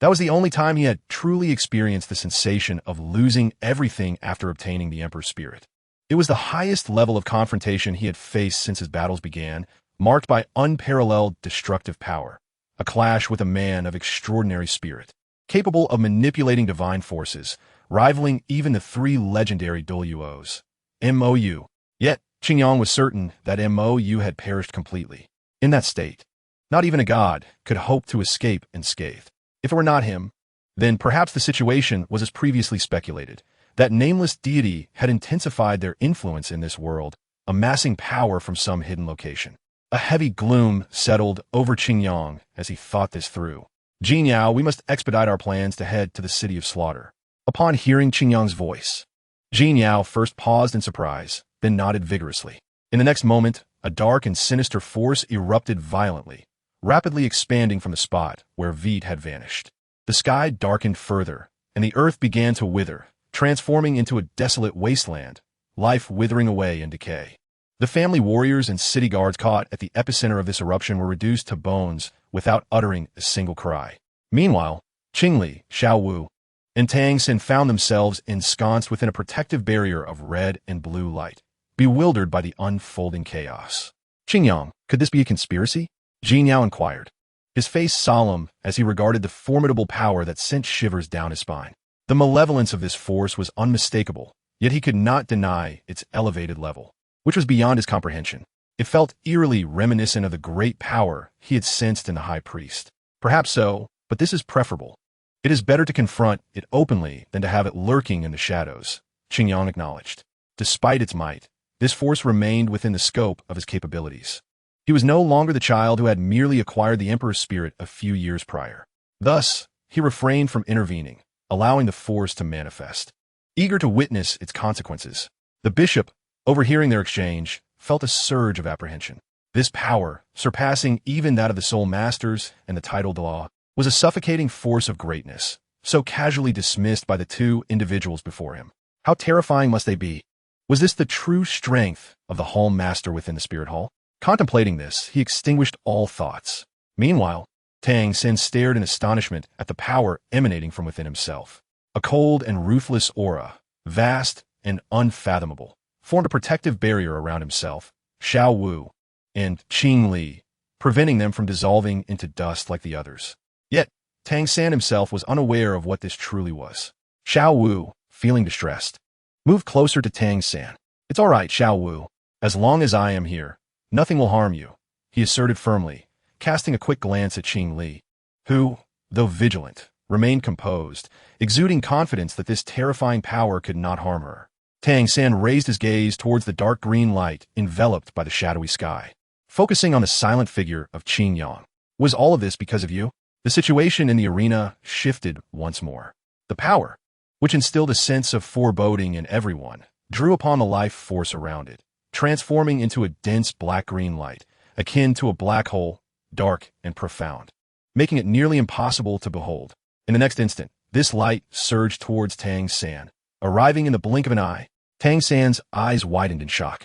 That was the only time he had truly experienced the sensation of losing everything after obtaining the Emperor's spirit. It was the highest level of confrontation he had faced since his battles began, marked by unparalleled destructive power, a clash with a man of extraordinary spirit, capable of manipulating divine forces, rivaling even the three legendary Doluos. MOU. Yet, Qingyang was certain that MOU had perished completely. In that state, not even a god could hope to escape unscathed. If it were not him, then perhaps the situation was as previously speculated. That nameless deity had intensified their influence in this world, amassing power from some hidden location. A heavy gloom settled over Qingyang as he thought this through. Jin Yao, we must expedite our plans to head to the city of slaughter. Upon hearing Qingyang's voice, Jin Yao first paused in surprise, then nodded vigorously. In the next moment, a dark and sinister force erupted violently, rapidly expanding from the spot where Vite had vanished. The sky darkened further, and the earth began to wither, transforming into a desolate wasteland, life withering away in decay. The family warriors and city guards caught at the epicenter of this eruption were reduced to bones without uttering a single cry. Meanwhile, Qingli, Xiao Wu, and Tang Xin found themselves ensconced within a protective barrier of red and blue light, bewildered by the unfolding chaos. Qingyang, could this be a conspiracy? Jin Yao inquired, his face solemn as he regarded the formidable power that sent shivers down his spine. The malevolence of this force was unmistakable, yet he could not deny its elevated level, which was beyond his comprehension. It felt eerily reminiscent of the great power he had sensed in the high priest. Perhaps so, but this is preferable. It is better to confront it openly than to have it lurking in the shadows, Qingyang acknowledged. Despite its might, this force remained within the scope of his capabilities. He was no longer the child who had merely acquired the Emperor's spirit a few years prior. Thus, he refrained from intervening, allowing the force to manifest. Eager to witness its consequences, the bishop, overhearing their exchange, felt a surge of apprehension. This power, surpassing even that of the Soul Masters and the titled law, was a suffocating force of greatness, so casually dismissed by the two individuals before him. How terrifying must they be? Was this the true strength of the Hall Master within the Spirit Hall? Contemplating this, he extinguished all thoughts. Meanwhile, Tang Xin stared in astonishment at the power emanating from within himself. A cold and ruthless aura, vast and unfathomable, formed a protective barrier around himself, Xiao Wu, and Qing Li, preventing them from dissolving into dust like the others. Yet, Tang San himself was unaware of what this truly was. Xiao Wu, feeling distressed, moved closer to Tang San. It's all right, Xiao Wu. As long as I am here, nothing will harm you, he asserted firmly, casting a quick glance at Qing Li, who, though vigilant, remained composed, exuding confidence that this terrifying power could not harm her. Tang San raised his gaze towards the dark green light enveloped by the shadowy sky, focusing on the silent figure of Qingyang. Was all of this because of you? The situation in the arena shifted once more. The power, which instilled a sense of foreboding in everyone, drew upon the life force around it, transforming into a dense black-green light, akin to a black hole, dark and profound, making it nearly impossible to behold. In the next instant, this light surged towards Tang San, arriving in the blink of an eye. Tang San's eyes widened in shock,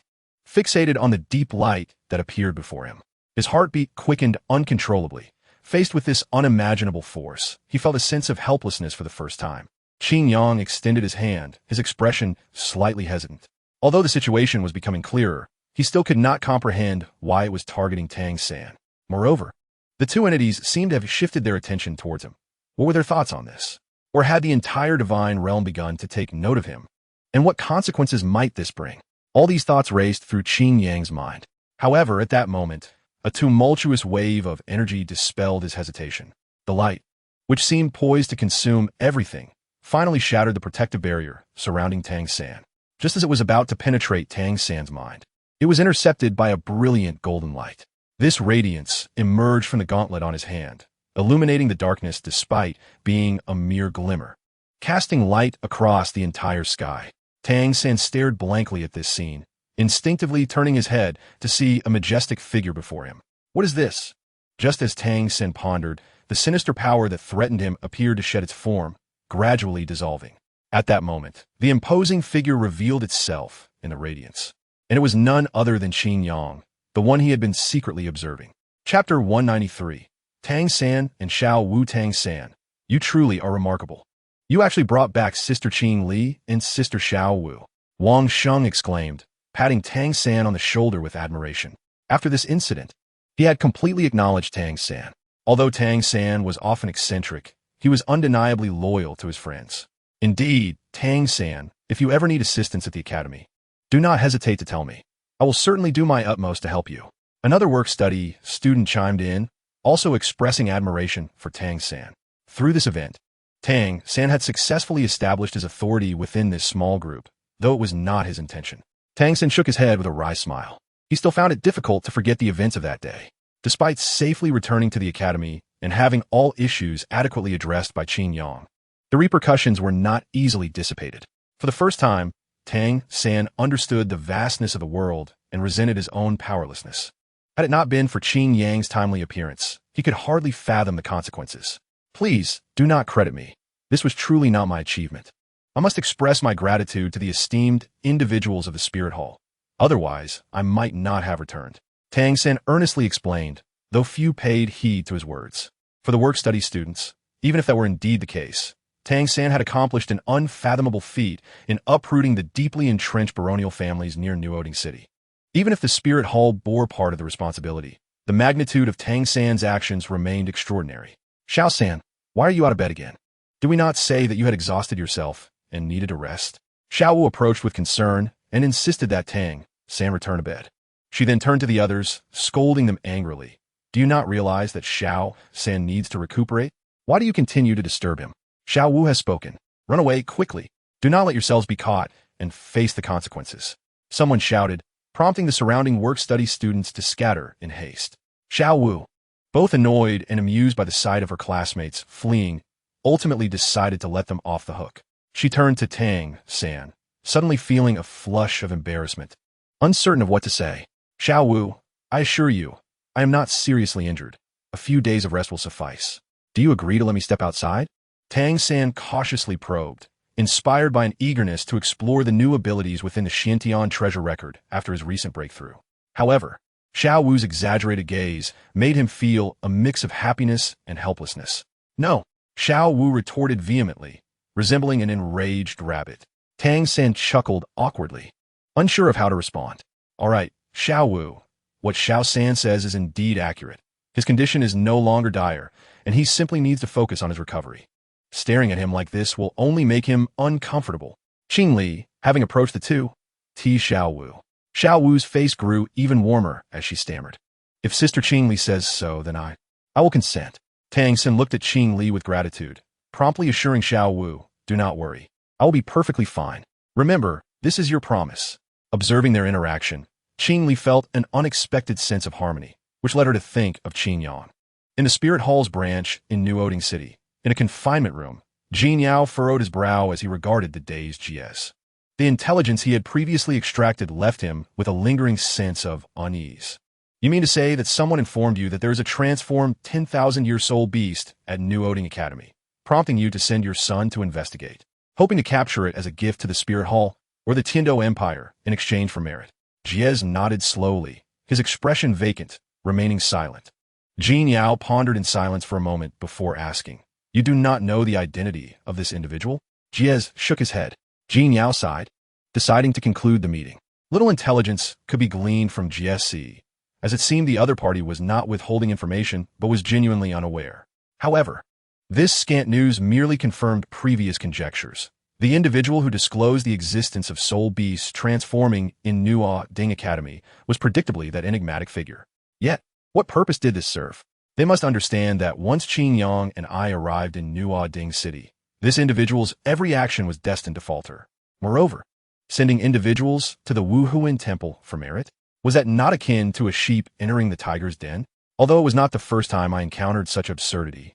fixated on the deep light that appeared before him. His heartbeat quickened uncontrollably. Faced with this unimaginable force, he felt a sense of helplessness for the first time. Qingyang extended his hand, his expression slightly hesitant. Although the situation was becoming clearer, he still could not comprehend why it was targeting Tang San. Moreover, the two entities seemed to have shifted their attention towards him. What were their thoughts on this? Or had the entire divine realm begun to take note of him? And what consequences might this bring? All these thoughts raced through Qingyang's mind. However, at that moment, a tumultuous wave of energy dispelled his hesitation. The light, which seemed poised to consume everything, finally shattered the protective barrier surrounding Tang San. Just as it was about to penetrate Tang San's mind, it was intercepted by a brilliant golden light. This radiance emerged from the gauntlet on his hand, illuminating the darkness despite being a mere glimmer, casting light across the entire sky. Tang San stared blankly at this scene, instinctively turning his head to see a majestic figure before him. What is this? Just as Tang San pondered, the sinister power that threatened him appeared to shed its form, gradually dissolving. At that moment, the imposing figure revealed itself in the radiance, and it was none other than Qin Yang, the one he had been secretly observing. Chapter 193. Tang San and Xiao Wu. Tang San, you truly are remarkable. You actually brought back Sister Qin Li and Sister Xiao Wu. Wang Sheng exclaimed, patting Tang San on the shoulder with admiration. After this incident, he had completely acknowledged Tang San. Although Tang San was often eccentric, he was undeniably loyal to his friends. Indeed, Tang San, if you ever need assistance at the academy, do not hesitate to tell me. I will certainly do my utmost to help you. Another work-study student chimed in, also expressing admiration for Tang San. Through this event, Tang San had successfully established his authority within this small group, though it was not his intention. Tang San shook his head with a wry smile. He still found it difficult to forget the events of that day. Despite safely returning to the academy and having all issues adequately addressed by Qin Yang, the repercussions were not easily dissipated. For the first time, Tang San understood the vastness of the world and resented his own powerlessness. Had it not been for Qin Yang's timely appearance, he could hardly fathom the consequences. Please, do not credit me. This was truly not my achievement. I must express my gratitude to the esteemed individuals of the Spirit Hall. Otherwise, I might not have returned. Tang San earnestly explained, though few paid heed to his words. For the work-study students, even if that were indeed the case, Tang San had accomplished an unfathomable feat in uprooting the deeply entrenched baronial families near New City. Even if the Spirit Hall bore part of the responsibility, the magnitude of Tang San's actions remained extraordinary. Xiao San, why are you out of bed again? Did we not say that you had exhausted yourself and needed a rest? Xiao Wu approached with concern and insisted that Tang San return to bed. She then turned to the others, scolding them angrily. Do you not realize that Xiao San needs to recuperate? Why do you continue to disturb him? Xiao Wu has spoken. Run away quickly. Do not let yourselves be caught and face the consequences. Someone shouted, prompting the surrounding work-study students to scatter in haste. Xiao Wu, both annoyed and amused by the sight of her classmates fleeing, ultimately decided to let them off the hook. She turned to Tang San, suddenly feeling a flush of embarrassment. Uncertain of what to say. Xiao Wu, I assure you, I am not seriously injured. A few days of rest will suffice. Do you agree to let me step outside? Tang San cautiously probed, inspired by an eagerness to explore the new abilities within the Xiantian treasure record after his recent breakthrough. However, Xiao Wu's exaggerated gaze made him feel a mix of happiness and helplessness. No, Xiao Wu retorted vehemently, resembling an enraged rabbit. Tang San chuckled awkwardly, unsure of how to respond. All right, Xiao Wu, what Xiao San says is indeed accurate. His condition is no longer dire, and he simply needs to focus on his recovery. Staring at him like this will only make him uncomfortable. Qin Li, having approached the two, Xiao Wu. Xiao Wu's face grew even warmer as she stammered. If Sister Qin Li says so, then I will consent. Tang San looked at Qin Li with gratitude, promptly assuring Xiao Wu, do not worry. I will be perfectly fine. Remember, this is your promise. Observing their interaction, Qin Li felt an unexpected sense of harmony, which led her to think of Qin Yang. In the Spirit Hall's branch in New City, in a confinement room, Jin Yao furrowed his brow as he regarded the dazed GS. The intelligence he had previously extracted left him with a lingering sense of unease. You mean to say that someone informed you that there is a transformed 10,000-year soul beast at New Academy, prompting you to send your son to investigate, hoping to capture it as a gift to the Spirit Hall or the Tiando Empire in exchange for merit? Jiez nodded slowly, his expression vacant, remaining silent. Jin Yao pondered in silence for a moment before asking, You do not know the identity of this individual? Jiez shook his head. Jin Yao sighed, deciding to conclude the meeting. Little intelligence could be gleaned from GSC, as it seemed the other party was not withholding information but was genuinely unaware. However, this scant news merely confirmed previous conjectures. The individual who disclosed the existence of soul beasts transforming in New Academy was predictably that enigmatic figure. Yet, what purpose did this serve? They must understand that once Qin Yang and I arrived in Nuo Ding City, this individual's every action was destined to falter. Moreover, sending individuals to the Wuhuan Temple for merit, was that not akin to a sheep entering the tiger's den? Although it was not the first time I encountered such absurdity,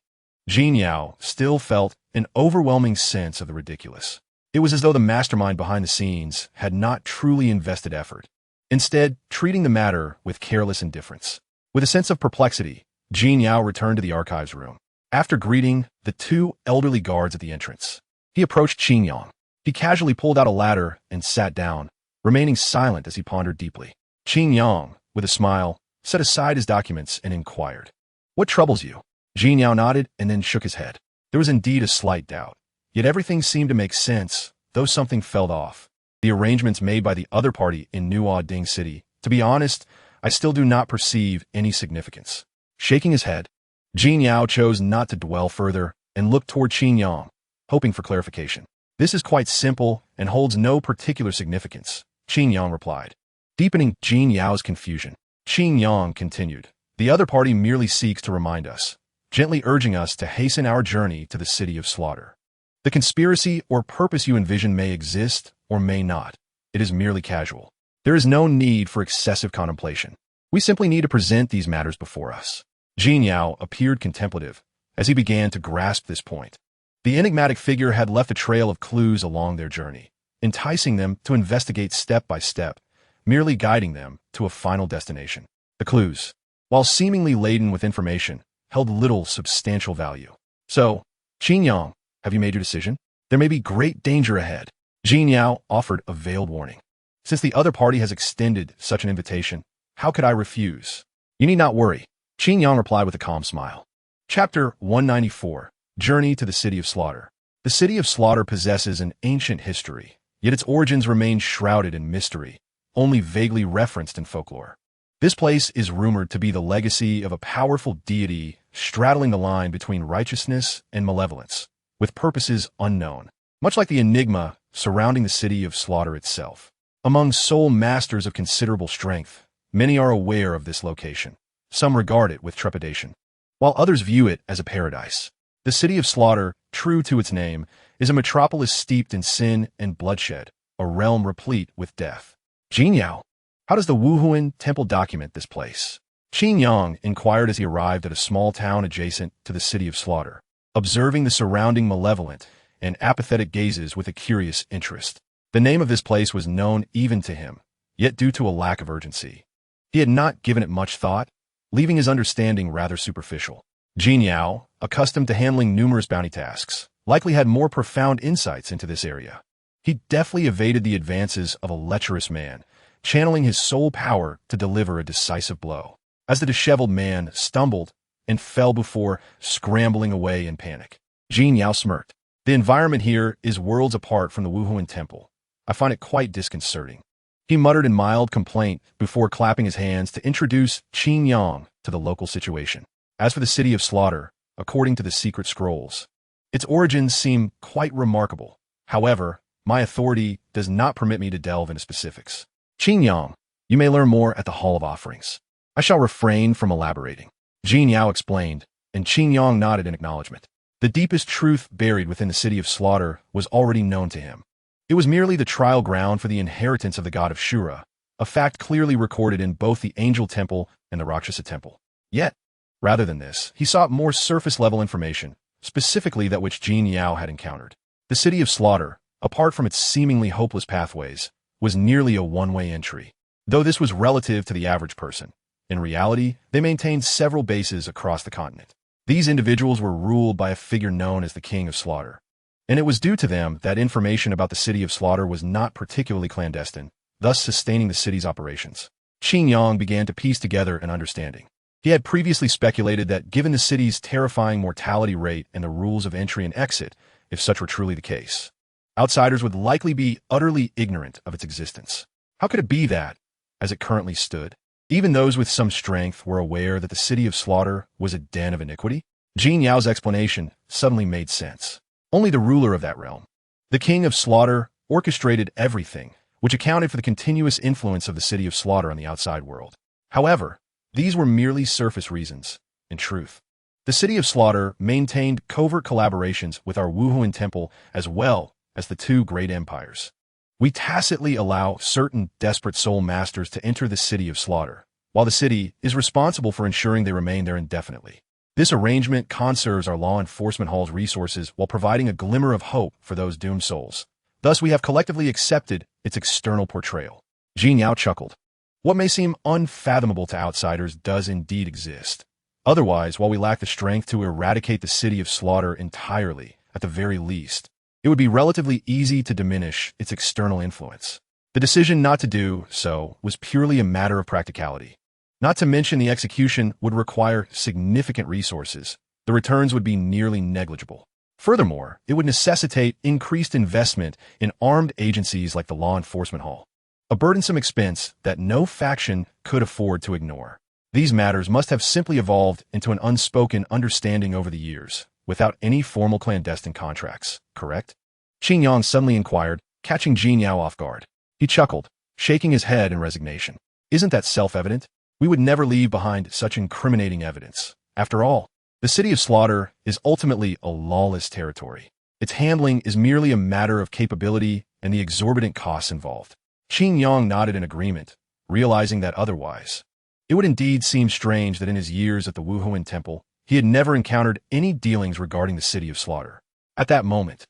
Jin Yao still felt an overwhelming sense of the ridiculous. It was as though the mastermind behind the scenes had not truly invested effort, instead treating the matter with careless indifference. With a sense of perplexity, Jin Yao returned to the archives room. After greeting the two elderly guards at the entrance, he approached Qin Yang. He casually pulled out a ladder and sat down, remaining silent as he pondered deeply. Qin Yang, with a smile, set aside his documents and inquired, "What troubles you?" Jin Yao nodded and then shook his head. There was indeed a slight doubt, yet everything seemed to make sense, though something felt off. The arrangements made by the other party in Nuo Ding City, to be honest, I still do not perceive any significance. Shaking his head, Jin Yao chose not to dwell further and looked toward Qin Yang, hoping for clarification. "This is quite simple and holds no particular significance," Qin Yang replied. Deepening Jin Yao's confusion, Qin Yang continued, "The other party merely seeks to remind us, gently urging us to hasten our journey to the city of slaughter. The conspiracy or purpose you envision may exist or may not. It is merely casual. There is no need for excessive contemplation. We simply need to present these matters before us." Jin Yao appeared contemplative as he began to grasp this point. The enigmatic figure had left a trail of clues along their journey, enticing them to investigate step by step, merely guiding them to a final destination. The clues, while seemingly laden with information, held little substantial value. "So, Qin Yang, have you made your decision? There may be great danger ahead." Jin Yao offered a veiled warning. "Since the other party has extended such an invitation, how could I refuse?" "You need not worry," Qin Yang replied with a calm smile. Chapter 194, Journey to the City of Slaughter. The City of Slaughter possesses an ancient history, yet its origins remain shrouded in mystery, only vaguely referenced in folklore. This place is rumored to be the legacy of a powerful deity straddling the line between righteousness and malevolence, with purposes unknown, much like the enigma surrounding the City of Slaughter itself. Among soul masters of considerable strength, many are aware of this location. Some regard it with trepidation, while others view it as a paradise. The City of Slaughter, true to its name, is a metropolis steeped in sin and bloodshed, a realm replete with death. "Jin Yao, how does the Wuhuan Temple document this place?" Qin Yang inquired as he arrived at a small town adjacent to the City of Slaughter, observing the surrounding malevolent and apathetic gazes with a curious interest. The name of this place was known even to him, yet due to a lack of urgency, he had not given it much thought, leaving his understanding rather superficial. Jin Yao, accustomed to handling numerous bounty tasks, likely had more profound insights into this area. He deftly evaded the advances of a lecherous man, channeling his soul power to deliver a decisive blow. As the disheveled man stumbled and fell before scrambling away in panic, Jin Yao smirked. "The environment here is worlds apart from the Wuhuan Temple. I find it quite disconcerting." He muttered in mild complaint before clapping his hands to introduce Qin Yang to the local situation. As for the City of Slaughter, according to the secret scrolls, its origins seem quite remarkable. However, my authority does not permit me to delve into specifics. "Qin Yang, you may learn more at the Hall of Offerings. I shall refrain from elaborating," Jin Yao explained, and Qin Yang nodded in acknowledgement. The deepest truth buried within the City of Slaughter was already known to him. It was merely the trial ground for the inheritance of the god of Shura, a fact clearly recorded in both the Angel Temple and the Rakshasa Temple. Yet, rather than this, he sought more surface-level information, specifically that which Jin Yao had encountered. The City of Slaughter, apart from its seemingly hopeless pathways, was nearly a one-way entry. Though this was relative to the average person, in reality, they maintained several bases across the continent. These individuals were ruled by a figure known as the King of Slaughter, and it was due to them that information about the City of Slaughter was not particularly clandestine, thus sustaining the city's operations. Qin Yang began to piece together an understanding. He had previously speculated that given the city's terrifying mortality rate and the rules of entry and exit, if such were truly the case, outsiders would likely be utterly ignorant of its existence. How could it be that, as it currently stood, even those with some strength were aware that the City of Slaughter was a den of iniquity? Jin Yao's explanation suddenly made sense. Only the ruler of that realm, the King of Slaughter, orchestrated everything, which accounted for the continuous influence of the City of Slaughter on the outside world. However, these were merely surface reasons, in truth. The City of Slaughter maintained covert collaborations with our Wuhuan Temple as well as the two great empires. We tacitly allow certain desperate soul masters to enter the City of Slaughter, while the city is responsible for ensuring they remain there indefinitely. This arrangement conserves our law enforcement hall's resources while providing a glimmer of hope for those doomed souls. Thus, we have collectively accepted its external portrayal. Jin Yao chuckled. What may seem unfathomable to outsiders does indeed exist. Otherwise, while we lack the strength to eradicate the City of Slaughter entirely, at the very least, it would be relatively easy to diminish its external influence. The decision not to do so was purely a matter of practicality. Not to mention the execution would require significant resources. The returns would be nearly negligible. Furthermore, it would necessitate increased investment in armed agencies like the Law Enforcement Hall, a burdensome expense that no faction could afford to ignore. These matters must have simply evolved into an unspoken understanding over the years, without any formal clandestine contracts, correct? Qin Yang suddenly inquired, catching Jin Yao off guard. He chuckled, shaking his head in resignation. Isn't that self-evident? We would never leave behind such incriminating evidence. After all, the City of Slaughter is ultimately a lawless territory. Its handling is merely a matter of capability and the exorbitant costs involved. Qin Yang nodded in agreement, realizing that otherwise, it would indeed seem strange that in his years at the Wuhuan Temple, he had never encountered any dealings regarding the City of Slaughter. At that moment,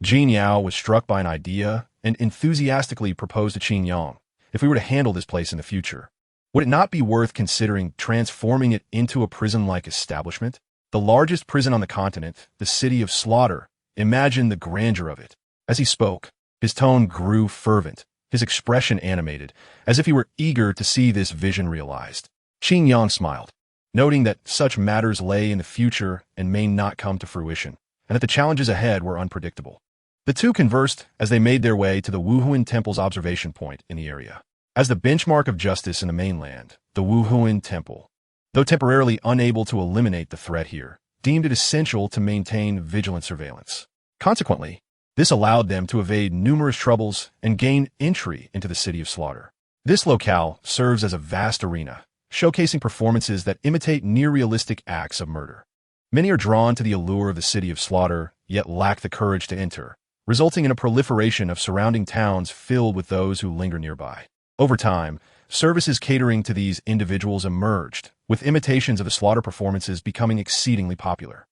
Jin Yao was struck by an idea and enthusiastically proposed to Qin Yang, if we were to handle this place in the future, would it not be worth considering transforming it into a prison-like establishment? The largest prison on the continent, the City of Slaughter. Imagine the grandeur of it. As he spoke, his tone grew fervent, his expression animated, as if he were eager to see this vision realized. Qin Yang smiled, noting that such matters lay in the future and may not come to fruition, and that the challenges ahead were unpredictable. The two conversed as they made their way to the Wuhuan Temple's observation point in the area. As the benchmark of justice in the mainland, the Wuhuan Temple, though temporarily unable to eliminate the threat here, deemed it essential to maintain vigilant surveillance. Consequently, this allowed them to evade numerous troubles and gain entry into the City of Slaughter. This locale serves as a vast arena, showcasing performances that imitate near-realistic acts of murder. Many are drawn to the allure of the City of Slaughter, yet lack the courage to enter, resulting in a proliferation of surrounding towns filled with those who linger nearby. Over time, services catering to these individuals emerged, with imitations of the slaughter performances becoming exceedingly popular.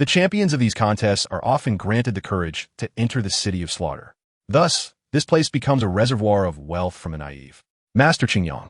The champions of these contests are often granted the courage to enter the City of Slaughter. Thus, this place becomes a reservoir of wealth from the naive. Master Qin Yang,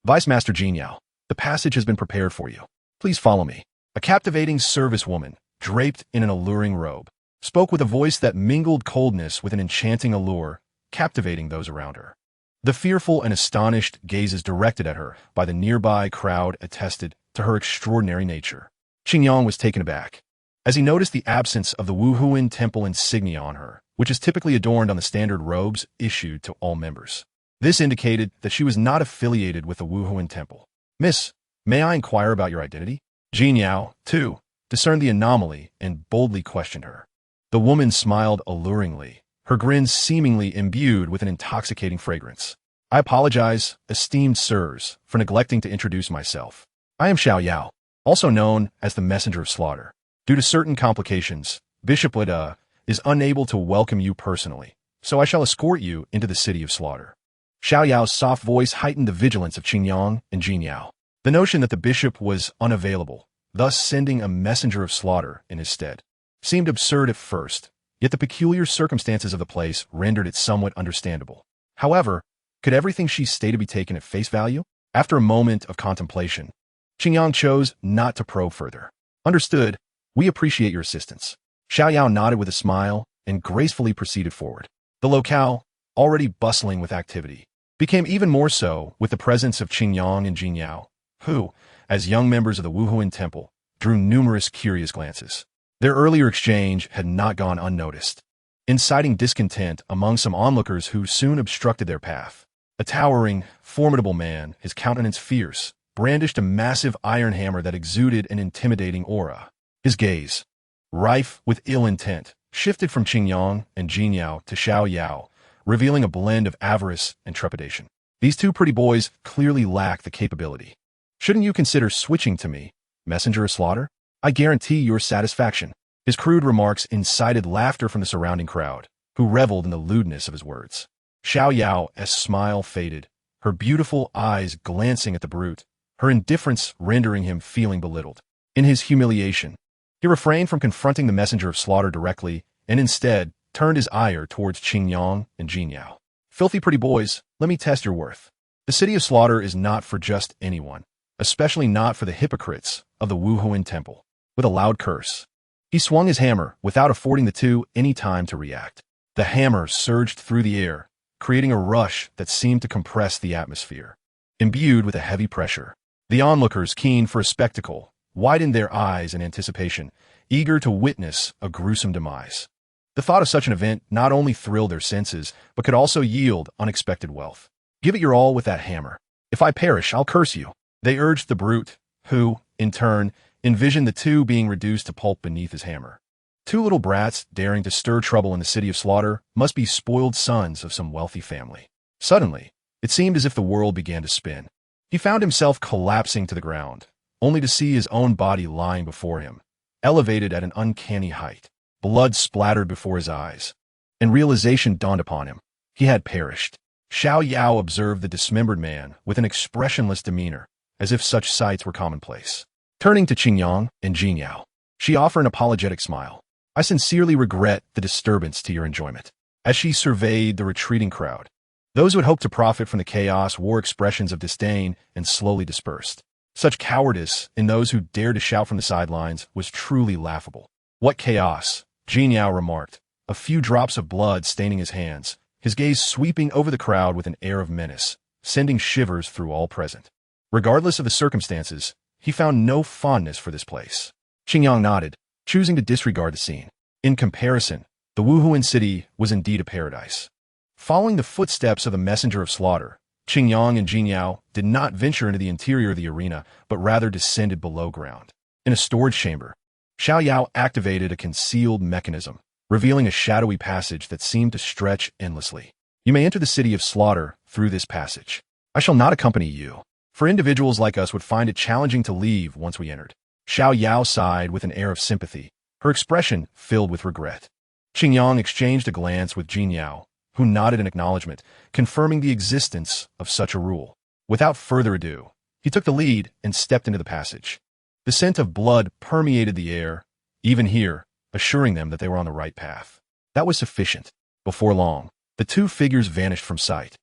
Vice Master Jin Yao, the passage has been prepared for you. Please follow me. A captivating service woman, draped in an alluring robe, spoke with a voice that mingled coldness with an enchanting allure, captivating those around her. The fearful and astonished gazes directed at her by the nearby crowd attested to her extraordinary nature. Qin Yang was taken aback as he noticed the absence of the Wuhuan Temple insignia on her, which is typically adorned on the standard robes issued to all members. This indicated that she was not affiliated with the Wuhuan Temple. Miss, may I inquire about your identity? Jin Yao, too, discerned the anomaly and boldly questioned her. The woman smiled alluringly, her grin seemingly imbued with an intoxicating fragrance. I apologize, esteemed sirs, for neglecting to introduce myself. I am Xiao Yao, also known as the Messenger of Slaughter. Due to certain complications, Bishop Lida is unable to welcome you personally, so I shall escort you into the City of Slaughter. Xiao Yao's soft voice heightened the vigilance of Qin Yang and Jin Yao. The notion that the bishop was unavailable, thus sending a messenger of slaughter in his stead, seemed absurd at first, yet the peculiar circumstances of the place rendered it somewhat understandable. However, could everything she stated be taken at face value? After a moment of contemplation, Qin Yang chose not to probe further. Understood. We appreciate your assistance. Xiao Yao nodded with a smile and gracefully proceeded forward. The locale, already bustling with activity, became even more so with the presence of Qin Yang and Jin Yao, who, as young members of the Wuhuan Temple, drew numerous curious glances. Their earlier exchange had not gone unnoticed, inciting discontent among some onlookers who soon obstructed their path. A towering, formidable man, his countenance fierce, brandished a massive iron hammer that exuded an intimidating aura. His gaze, rife with ill intent, shifted from Qin Yang and Jin Yao to Xiao Yao, revealing a blend of avarice and trepidation. These two pretty boys clearly lack the capability. Shouldn't you consider switching to me? Messenger of slaughter? I guarantee your satisfaction. His crude remarks incited laughter from the surrounding crowd, who reveled in the lewdness of his words. Xiao Yao's smile faded, her beautiful eyes glancing at the brute, her indifference rendering him feeling belittled. In his humiliation, he refrained from confronting the messenger of slaughter directly and instead turned his ire towards Qingyang and Jinyao. Filthy pretty boys, let me test your worth. The city of slaughter is not for just anyone, especially not for the hypocrites of the Wuhuan temple. With a loud curse, he swung his hammer without affording the two any time to react. The hammer surged through the air, creating a rush that seemed to compress the atmosphere. Imbued with a heavy pressure, the onlookers, keen for a spectacle, widened their eyes in anticipation, eager to witness a gruesome demise. The thought of such an event not only thrilled their senses, but could also yield unexpected wealth. Give it your all with that hammer. If I perish, I'll curse you, they urged the brute, who, in turn, envisioned the two being reduced to pulp beneath his hammer. Two little brats daring to stir trouble in the city of slaughter must be spoiled sons of some wealthy family. Suddenly, it seemed as if the world began to spin. He found himself collapsing to the ground, only to see his own body lying before him, elevated at an uncanny height. Blood splattered before his eyes, and realization dawned upon him. He had perished. Xiao Yao observed the dismembered man with an expressionless demeanor, as if such sights were commonplace. Turning to Qingyang and Jinyao, she offered an apologetic smile. I sincerely regret the disturbance to your enjoyment. As she surveyed the retreating crowd, those who had hoped to profit from the chaos wore expressions of disdain and slowly dispersed. Such cowardice in those who dared to shout from the sidelines was truly laughable. What chaos, Jinyao remarked, a few drops of blood staining his hands, his gaze sweeping over the crowd with an air of menace, sending shivers through all present. Regardless of the circumstances, he found no fondness for this place. Qingyang nodded, choosing to disregard the scene. In comparison, the Wuhuan city was indeed a paradise. Following the footsteps of the messenger of slaughter, Qingyang and Jinyao did not venture into the interior of the arena, but rather descended below ground. In a storage chamber, Xiao Yao activated a concealed mechanism, revealing a shadowy passage that seemed to stretch endlessly. You may enter the city of slaughter through this passage. I shall not accompany you, for individuals like us would find it challenging to leave once we entered. Xiao Yao sighed with an air of sympathy, her expression filled with regret. Qingyang exchanged a glance with Jinyao, who nodded in acknowledgement, confirming the existence of such a rule. Without further ado, he took the lead and stepped into the passage. The scent of blood permeated the air, even here, assuring them that they were on the right path. That was sufficient. Before long, the two figures vanished from sight.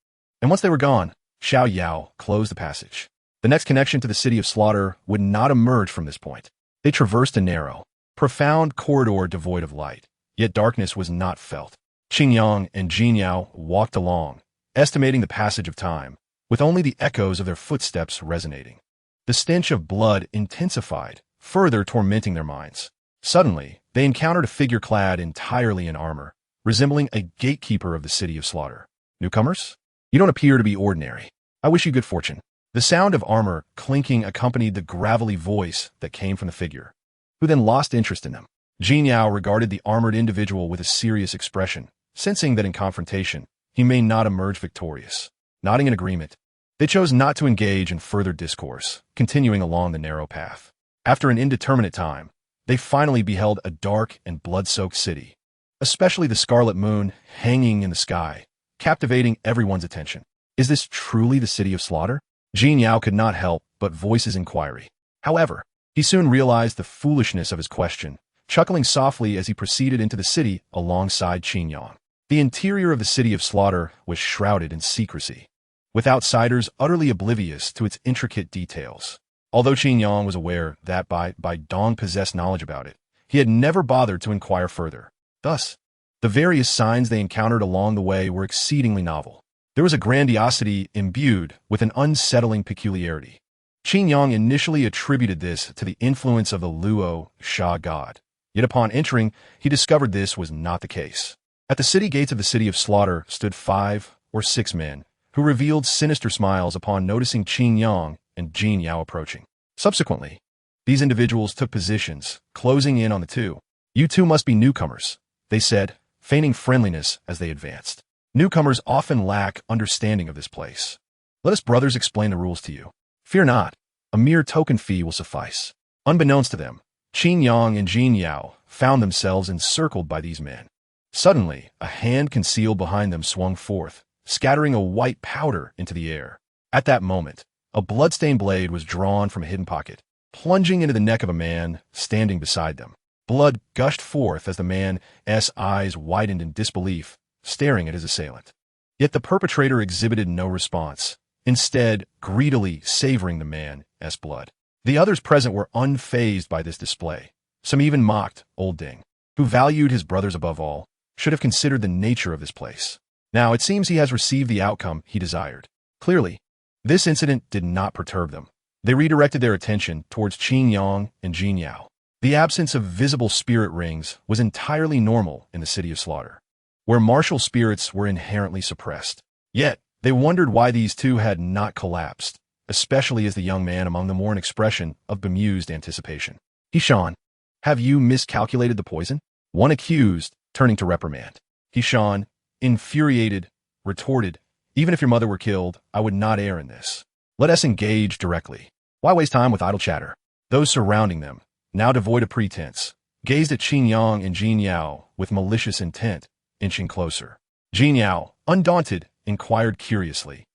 And once they were gone, Xiao Yao closed the passage. The next connection to the city of slaughter would not emerge from this point. They traversed a narrow, profound corridor devoid of light, yet darkness was not felt. Qingyang and Jinyao walked along, estimating the passage of time, with only the echoes of their footsteps resonating. The stench of blood intensified, further tormenting their minds. Suddenly, they encountered a figure clad entirely in armor, resembling a gatekeeper of the city of slaughter. Newcomers? You don't appear to be ordinary. I wish you good fortune. The sound of armor clinking accompanied the gravelly voice that came from the figure, who then lost interest in them. Jinyao regarded the armored individual with a serious expression, sensing that in confrontation, he may not emerge victorious. Nodding in agreement, they chose not to engage in further discourse, continuing along the narrow path. After an indeterminate time, they finally beheld a dark and blood-soaked city, especially the scarlet moon hanging in the sky, captivating everyone's attention. Is this truly the city of slaughter? Jinyao could not help but voice his inquiry. However, he soon realized the foolishness of his question, chuckling softly as he proceeded into the city alongside Qingyang. The interior of the city of slaughter was shrouded in secrecy, with outsiders utterly oblivious to its intricate details. Although Qingyang was aware that Bai Dong possessed knowledge about it, he had never bothered to inquire further. Thus, the various signs they encountered along the way were exceedingly novel. There was a grandiosity imbued with an unsettling peculiarity. Qingyang initially attributed this to the influence of the Luo Sha god. Yet upon entering, he discovered this was not the case. At the city gates of the city of slaughter stood 5 or 6 men, who revealed sinister smiles upon noticing Qingyang and Jinyao approaching. Subsequently, these individuals took positions, closing in on the two. You two must be newcomers, they said, feigning friendliness as they advanced. Newcomers often lack understanding of this place. Let us brothers explain the rules to you. Fear not, a mere token fee will suffice. Unbeknownst to them, Qin Yang and Jin Yao found themselves encircled by these men. Suddenly, a hand concealed behind them swung forth, scattering a white powder into the air. At that moment, a blood-stained blade was drawn from a hidden pocket, plunging into the neck of a man standing beside them. Blood gushed forth as the man's eyes widened in disbelief, staring at his assailant. Yet the perpetrator exhibited no response, instead greedily savoring the man's blood. The others present were unfazed by this display. Some even mocked old Ding, who valued his brothers above all, should have considered the nature of this place. Now it seems he has received the outcome he desired. Clearly, this incident did not perturb them. They redirected their attention towards Qin Yang and Jin Yao. The absence of visible spirit rings was entirely normal in the City of Slaughter, where martial spirits were inherently suppressed. Yet, they wondered why these two had not collapsed, especially as the young man among them wore an expression of bemused anticipation. Hishan, have you miscalculated the poison? One accused, turning to reprimand. Hishan, infuriated, retorted, even if your mother were killed, I would not err in this. Let us engage directly. Why waste time with idle chatter? Those surrounding them, now devoid of pretense, gazed at Qin Yang and Jin Yao with malicious intent, inching closer. Jin Yao, undaunted, inquired curiously,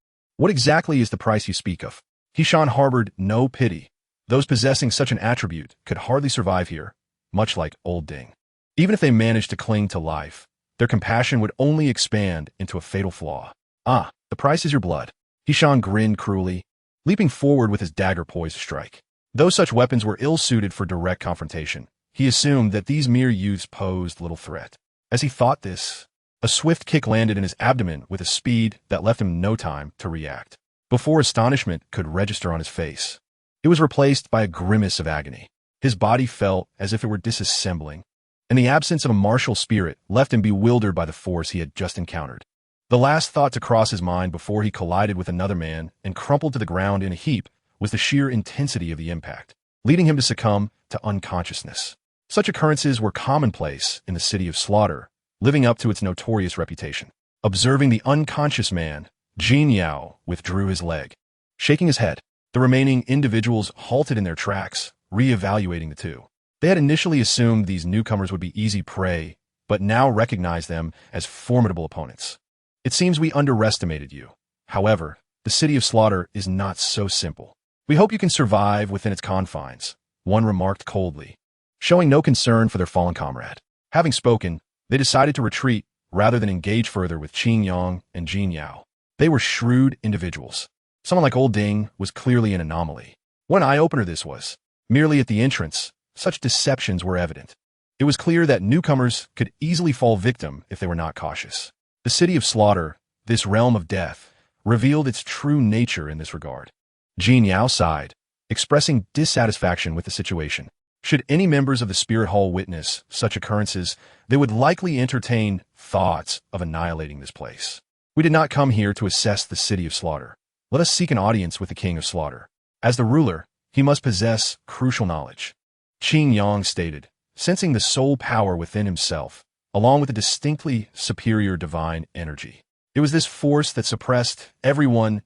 what exactly is the price you speak of? Hishan harbored no pity. Those possessing such an attribute could hardly survive here, much like old Ding. Even if they managed to cling to life, their compassion would only expand into a fatal flaw. Ah, the price is your blood. Hishan grinned cruelly, leaping forward with his dagger poised to strike. Though such weapons were ill-suited for direct confrontation, he assumed that these mere youths posed little threat. As he thought this, a swift kick landed in his abdomen with a speed that left him no time to react. Before astonishment could register on his face, it was replaced by a grimace of agony. His body felt as if it were disassembling, and the absence of a martial spirit left him bewildered by the force he had just encountered. The last thought to cross his mind before he collided with another man and crumpled to the ground in a heap was the sheer intensity of the impact, leading him to succumb to unconsciousness. Such occurrences were commonplace in the City of Slaughter, living up to its notorious reputation. Observing the unconscious man, Jin Yao withdrew his leg. Shaking his head, the remaining individuals halted in their tracks, re-evaluating the two. They had initially assumed these newcomers would be easy prey, but now recognized them as formidable opponents. It seems we underestimated you. However, the City of Slaughter is not so simple. We hope you can survive within its confines, one remarked coldly, showing no concern for their fallen comrade. Having spoken, they decided to retreat rather than engage further with Qin Yang and Jin Yao. They were shrewd individuals. Someone like old Ding was clearly an anomaly. What an eye-opener this was. Merely at the entrance, such deceptions were evident. It was clear that newcomers could easily fall victim if they were not cautious. The City of Slaughter, this realm of death, revealed its true nature in this regard. Jin Yao sighed, expressing dissatisfaction with the situation. Should any members of the Spirit Hall witness such occurrences, they would likely entertain thoughts of annihilating this place. We did not come here to assess the City of Slaughter. Let us seek an audience with the King of Slaughter. As the ruler, he must possess crucial knowledge. Qin Yang stated, sensing the soul power within himself, along with a distinctly superior divine energy. It was this force that suppressed everyone's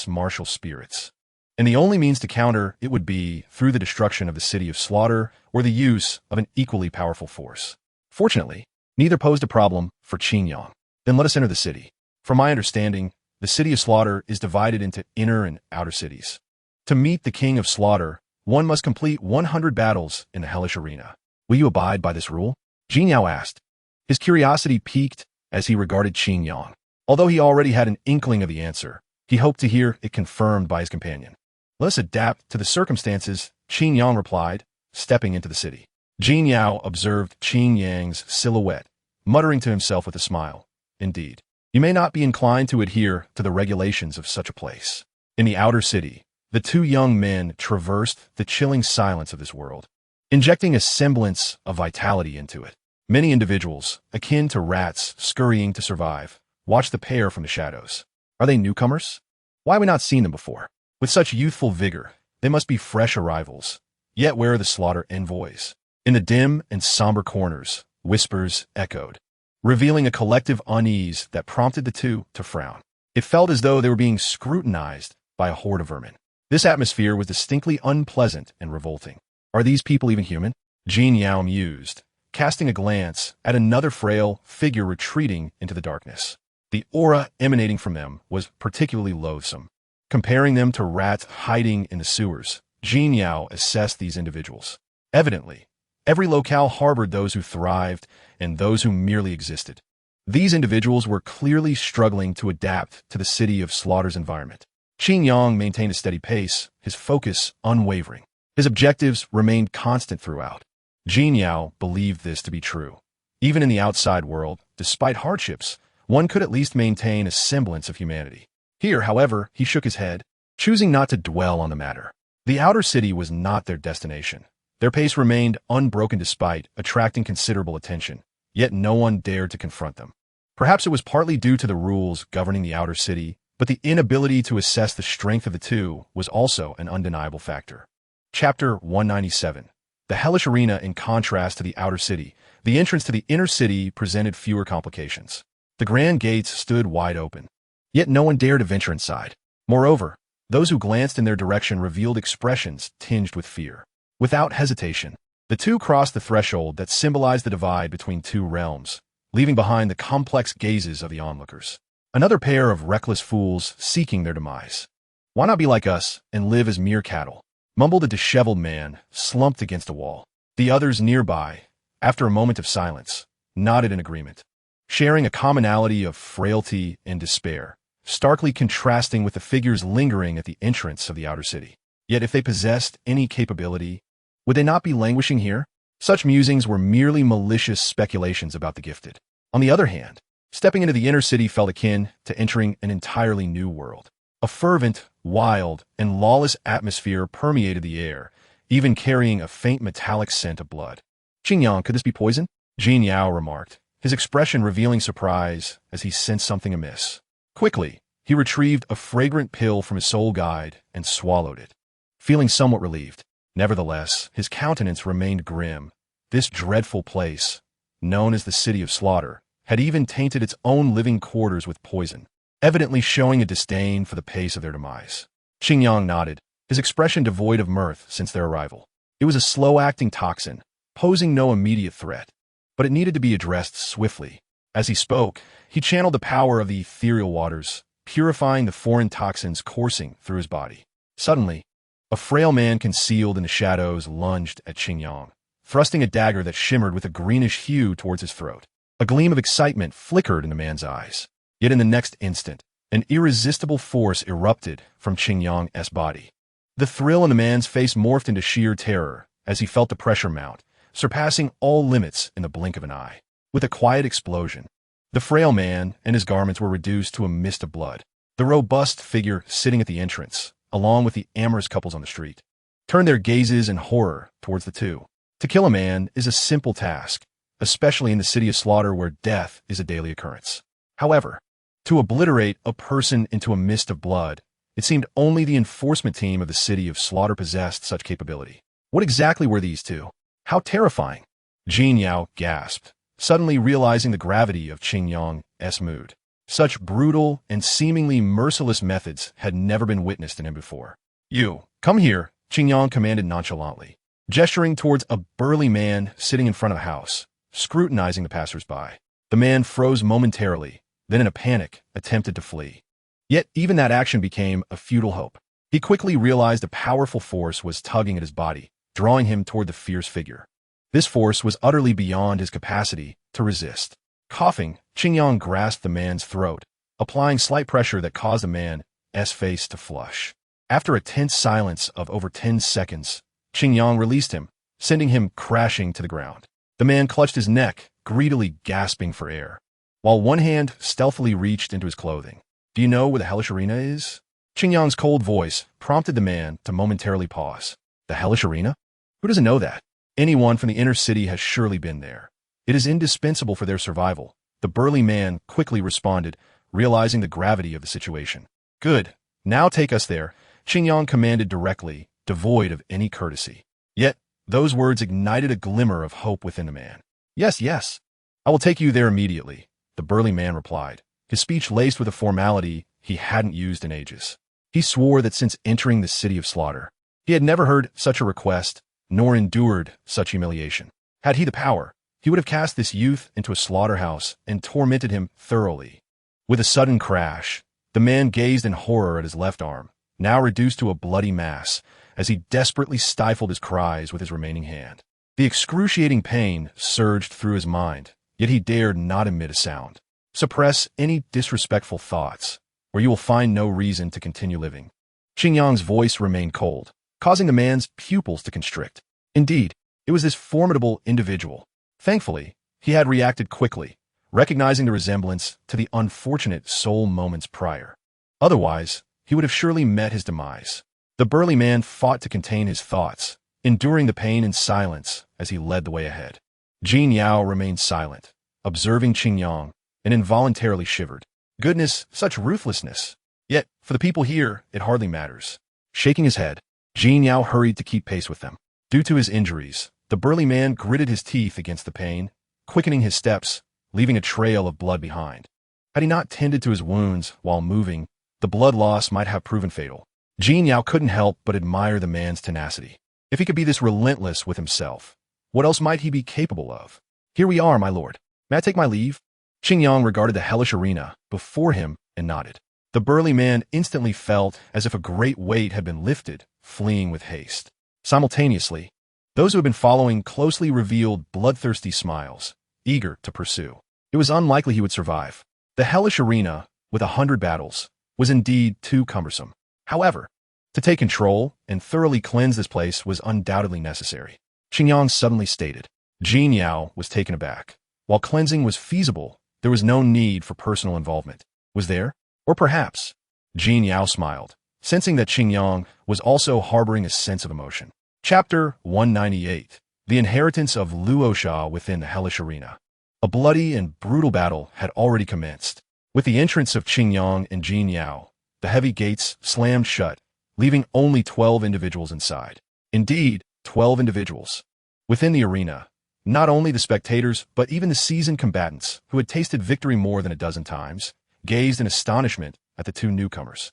martial spirits. And the only means to counter it would be through the destruction of the City of Slaughter or the use of an equally powerful force. Fortunately, neither posed a problem for Qin Yang. Then let us enter the city. From my understanding, the City of Slaughter is divided into inner and outer cities. To meet the King of Slaughter, one must complete 100 battles in the hellish arena. Will you abide by this rule? Jin Yao asked. His curiosity piqued as he regarded Qin Yang. Although he already had an inkling of the answer, he hoped to hear it confirmed by his companion. Let us adapt to the circumstances, Qin Yang replied, stepping into the city. Jin Yao observed Qin Yang's silhouette, muttering to himself with a smile. Indeed, you may not be inclined to adhere to the regulations of such a place. In the outer city, the two young men traversed the chilling silence of this world, injecting a semblance of vitality into it. Many individuals, akin to rats scurrying to survive, watched the pair from the shadows. Are they newcomers? Why have we not seen them before? With such youthful vigor, they must be fresh arrivals. Yet where are the Slaughter envoys? In the dim and somber corners, whispers echoed, revealing a collective unease that prompted the two to frown. It felt as though they were being scrutinized by a horde of vermin. This atmosphere was distinctly unpleasant and revolting. Are these people even human? Jin Yao mused, casting a glance at another frail figure retreating into the darkness. The aura emanating from them was particularly loathsome. Comparing them to rats hiding in the sewers, Jin Yao assessed these individuals. Evidently, every locale harbored those who thrived and those who merely existed. These individuals were clearly struggling to adapt to the city of Slaughter's environment. Qin Yang maintained a steady pace, his focus unwavering. His objectives remained constant throughout. Jin Yao believed this to be true. Even in the outside world, despite hardships, one could at least maintain a semblance of humanity. Here, however, he shook his head, choosing not to dwell on the matter. The outer city was not their destination. Their pace remained unbroken despite attracting considerable attention, yet no one dared to confront them. Perhaps it was partly due to the rules governing the outer city, but the inability to assess the strength of the two was also an undeniable factor. Chapter 197. The hellish arena. In contrast to the outer city, the entrance to the inner city presented fewer complications. The grand gates stood wide open, yet no one dared to venture inside. Moreover, those who glanced in their direction revealed expressions tinged with fear. Without hesitation, the two crossed the threshold that symbolized the divide between two realms, leaving behind the complex gazes of the onlookers. Another pair of reckless fools seeking their demise. Why not be like us and live as mere cattle? Mumbled a disheveled man, slumped against a wall. The others nearby, after a moment of silence, nodded in agreement, sharing a commonality of frailty and despair, starkly contrasting with the figures lingering at the entrance of the outer city. Yet if they possessed any capability, would they not be languishing here? Such musings were merely malicious speculations about the gifted. On the other hand, stepping into the inner city felt akin to entering an entirely new world. A fervent, wild, and lawless atmosphere permeated the air, even carrying a faint metallic scent of blood. Qingyang, could this be poison? Jin Yao remarked, his expression revealing surprise as he sensed something amiss. Quickly, he retrieved a fragrant pill from his soul guide and swallowed it, feeling somewhat relieved. Nevertheless, his countenance remained grim. This dreadful place, known as the City of Slaughter, had even tainted its own living quarters with poison, evidently showing a disdain for the pace of their demise. Qingyang nodded, his expression devoid of mirth since their arrival. It was a slow-acting toxin, posing no immediate threat, but it needed to be addressed swiftly. As he spoke, he channeled the power of the ethereal waters, purifying the foreign toxins coursing through his body. Suddenly, a frail man concealed in the shadows lunged at Qingyang, thrusting a dagger that shimmered with a greenish hue towards his throat. A gleam of excitement flickered in the man's eyes. Yet in the next instant, an irresistible force erupted from Qingyang's body. The thrill in the man's face morphed into sheer terror as he felt the pressure mount, surpassing all limits in the blink of an eye. With a quiet explosion, the frail man and his garments were reduced to a mist of blood. The robust figure sitting at the entrance, along with the amorous couples on the street, turned their gazes in horror towards the two. To kill a man is a simple task, especially in the City of Slaughter where death is a daily occurrence. However, to obliterate a person into a mist of blood, it seemed only the enforcement team of the City of Slaughter possessed such capability. What exactly were these two? How terrifying! Jin Yao gasped, suddenly realizing the gravity of Qingyang's mood. Such brutal and seemingly merciless methods had never been witnessed in him before. You, come here, Qingyang commanded nonchalantly, gesturing towards a burly man sitting in front of a house, scrutinizing the passers-by. The man froze momentarily, then in a panic, attempted to flee. Yet even that action became a futile hope. He quickly realized a powerful force was tugging at his body, drawing him toward the fierce figure. This force was utterly beyond his capacity to resist. Coughing, Qingyang grasped the man's throat, applying slight pressure that caused the man's face to flush. After a tense silence of over 10 seconds, Qingyang released him, sending him crashing to the ground. The man clutched his neck, greedily gasping for air, while one hand stealthily reached into his clothing. Do you know where the hellish arena is? Qingyang's cold voice prompted the man to momentarily pause. The hellish arena? Who doesn't know that? Anyone from the inner city has surely been there. It is indispensable for their survival. The burly man quickly responded, realizing the gravity of the situation. Good. Now take us there, Qingyang commanded directly, devoid of any courtesy. Yet, those words ignited a glimmer of hope within the man. Yes, yes. I will take you there immediately, the burly man replied, his speech laced with a formality he hadn't used in ages. He swore that since entering the City of Slaughter, he had never heard such a request nor endured such humiliation. Had he the power, he would have cast this youth into a slaughterhouse and tormented him thoroughly. With a sudden crash, the man gazed in horror at his left arm, now reduced to a bloody mass, as he desperately stifled his cries with his remaining hand. The excruciating pain surged through his mind, yet he dared not emit a sound. Suppress any disrespectful thoughts, or you will find no reason to continue living. Xingyang's voice remained cold, causing the man's pupils to constrict. Indeed, it was this formidable individual. Thankfully, he had reacted quickly, recognizing the resemblance to the unfortunate Soul moments prior. Otherwise, he would have surely met his demise. The burly man fought to contain his thoughts, enduring the pain in silence as he led the way ahead. Jin Yao remained silent, observing Xingyang, and involuntarily shivered. Goodness, such ruthlessness. Yet, for the people here, it hardly matters. Shaking his head, Jin Yao hurried to keep pace with them. Due to his injuries, the burly man gritted his teeth against the pain, quickening his steps, leaving a trail of blood behind. Had he not tended to his wounds while moving, the blood loss might have proven fatal. Jin Yao couldn't help but admire the man's tenacity. If he could be this relentless with himself, what else might he be capable of? Here we are, my lord. May I take my leave? Xingyang regarded the hellish arena before him and nodded. The burly man instantly felt as if a great weight had been lifted, fleeing with haste. Simultaneously, those who had been following closely revealed bloodthirsty smiles, eager to pursue. It was unlikely he would survive. The hellish arena, with 100 battles, was indeed too cumbersome. However, to take control and thoroughly cleanse this place was undoubtedly necessary. Xingyang suddenly stated. Jin Yao was taken aback. While cleansing was feasible, there was no need for personal involvement. Was there? Or perhaps? Jin Yao smiled, sensing that Xingyang was also harboring a sense of emotion. Chapter 198. The Inheritance of Luosha within the Hellish Arena. A bloody and brutal battle had already commenced. With the entrance of Xingyang and Jin Yao, the heavy gates slammed shut, leaving only 12 individuals inside. Indeed, 12 individuals. Within the arena, not only the spectators, but even the seasoned combatants, who had tasted victory more than a dozen times, gazed in astonishment at the two newcomers.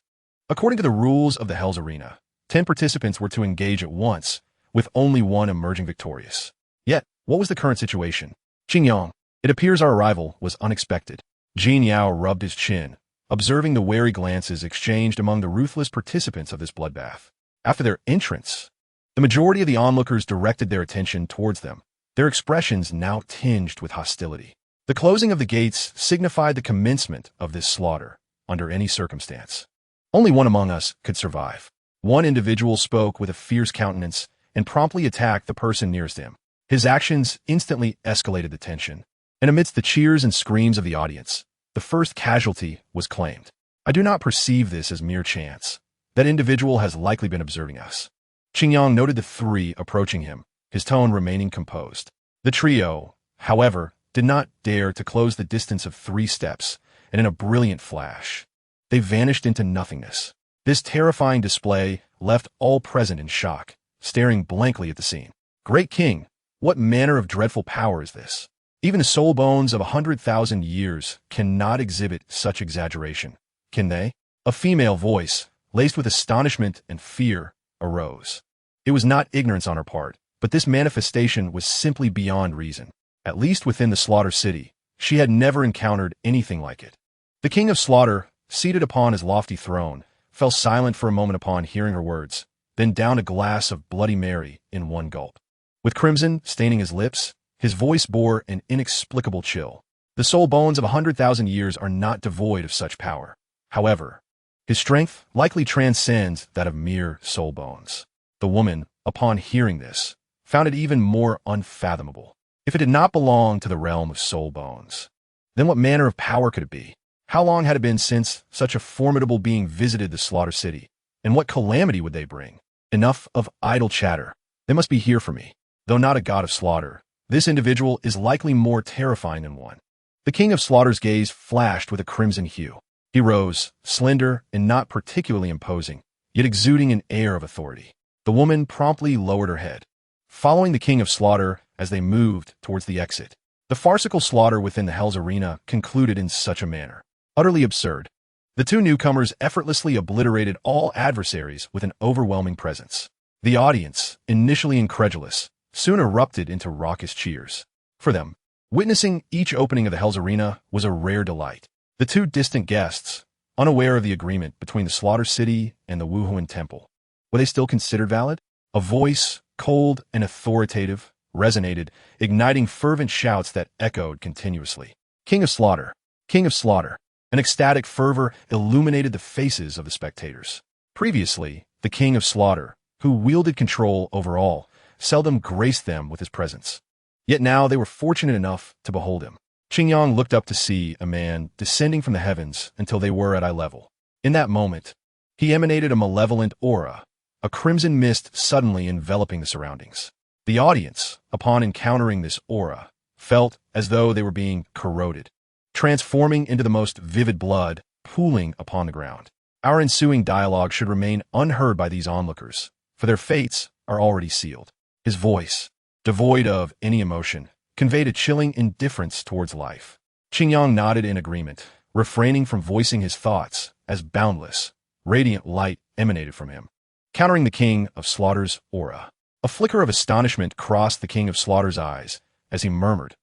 According to the rules of the Hell's Arena, 10 participants were to engage at once, with only one emerging victorious. Yet, what was the current situation? Xingyang, it appears our arrival was unexpected. Jin Yao rubbed his chin, observing the wary glances exchanged among the ruthless participants of this bloodbath. After their entrance, the majority of the onlookers directed their attention towards them, their expressions now tinged with hostility. The closing of the gates signified the commencement of this slaughter, under any circumstance. Only one among us could survive. One individual spoke with a fierce countenance and promptly attacked the person nearest him. His actions instantly escalated the tension, and amidst the cheers and screams of the audience, the first casualty was claimed. I do not perceive this as mere chance. That individual has likely been observing us. Xingyang noted the three approaching him, his tone remaining composed. The trio, however, did not dare to close the distance of 3 steps, and in a brilliant flash, they vanished into nothingness. This terrifying display left all present in shock, staring blankly at the scene. Great King, what manner of dreadful power is this? Even the soul bones of 100,000 years cannot exhibit such exaggeration, can they? A female voice, laced with astonishment and fear, arose. It was not ignorance on her part, but this manifestation was simply beyond reason. At least within the Slaughter City, she had never encountered anything like it. The King of Slaughter, seated upon his lofty throne, fell silent for a moment upon hearing her words, then downed a glass of Bloody Mary in one gulp. With crimson staining his lips, his voice bore an inexplicable chill. The soul bones of 100,000 years are not devoid of such power. However, his strength likely transcends that of mere soul bones. The woman, upon hearing this, found it even more unfathomable. If it did not belong to the realm of soul bones, then what manner of power could it be? How long had it been since such a formidable being visited the Slaughter City? And what calamity would they bring? Enough of idle chatter. They must be here for me. Though not a god of slaughter, this individual is likely more terrifying than one. The King of Slaughter's gaze flashed with a crimson hue. He rose, slender and not particularly imposing, yet exuding an air of authority. The woman promptly lowered her head, following the King of Slaughter as they moved towards the exit. The farcical slaughter within the Hell's Arena concluded in such a manner. Utterly absurd. The two newcomers effortlessly obliterated all adversaries with an overwhelming presence. The audience, initially incredulous, soon erupted into raucous cheers. For them, witnessing each opening of the Hell's Arena was a rare delight. The two distant guests, unaware of the agreement between the Slaughter City and the Wuhuan Temple, were they still considered valid? A voice, cold and authoritative, resonated, igniting fervent shouts that echoed continuously. King of Slaughter! King of Slaughter! An ecstatic fervor illuminated the faces of the spectators. Previously, the King of Slaughter, who wielded control over all, seldom graced them with his presence. Yet now they were fortunate enough to behold him. Qingyang looked up to see a man descending from the heavens until they were at eye level. In that moment, he emanated a malevolent aura, a crimson mist suddenly enveloping the surroundings. The audience, upon encountering this aura, felt as though they were being corroded, transforming into the most vivid blood pooling upon the ground. Our ensuing dialogue should remain unheard by these onlookers, for their fates are already sealed. His voice, devoid of any emotion, conveyed a chilling indifference towards life. Qingyang nodded in agreement, refraining from voicing his thoughts as boundless, radiant light emanated from him, countering the King of Slaughter's aura. A flicker of astonishment crossed the King of Slaughter's eyes as he murmured,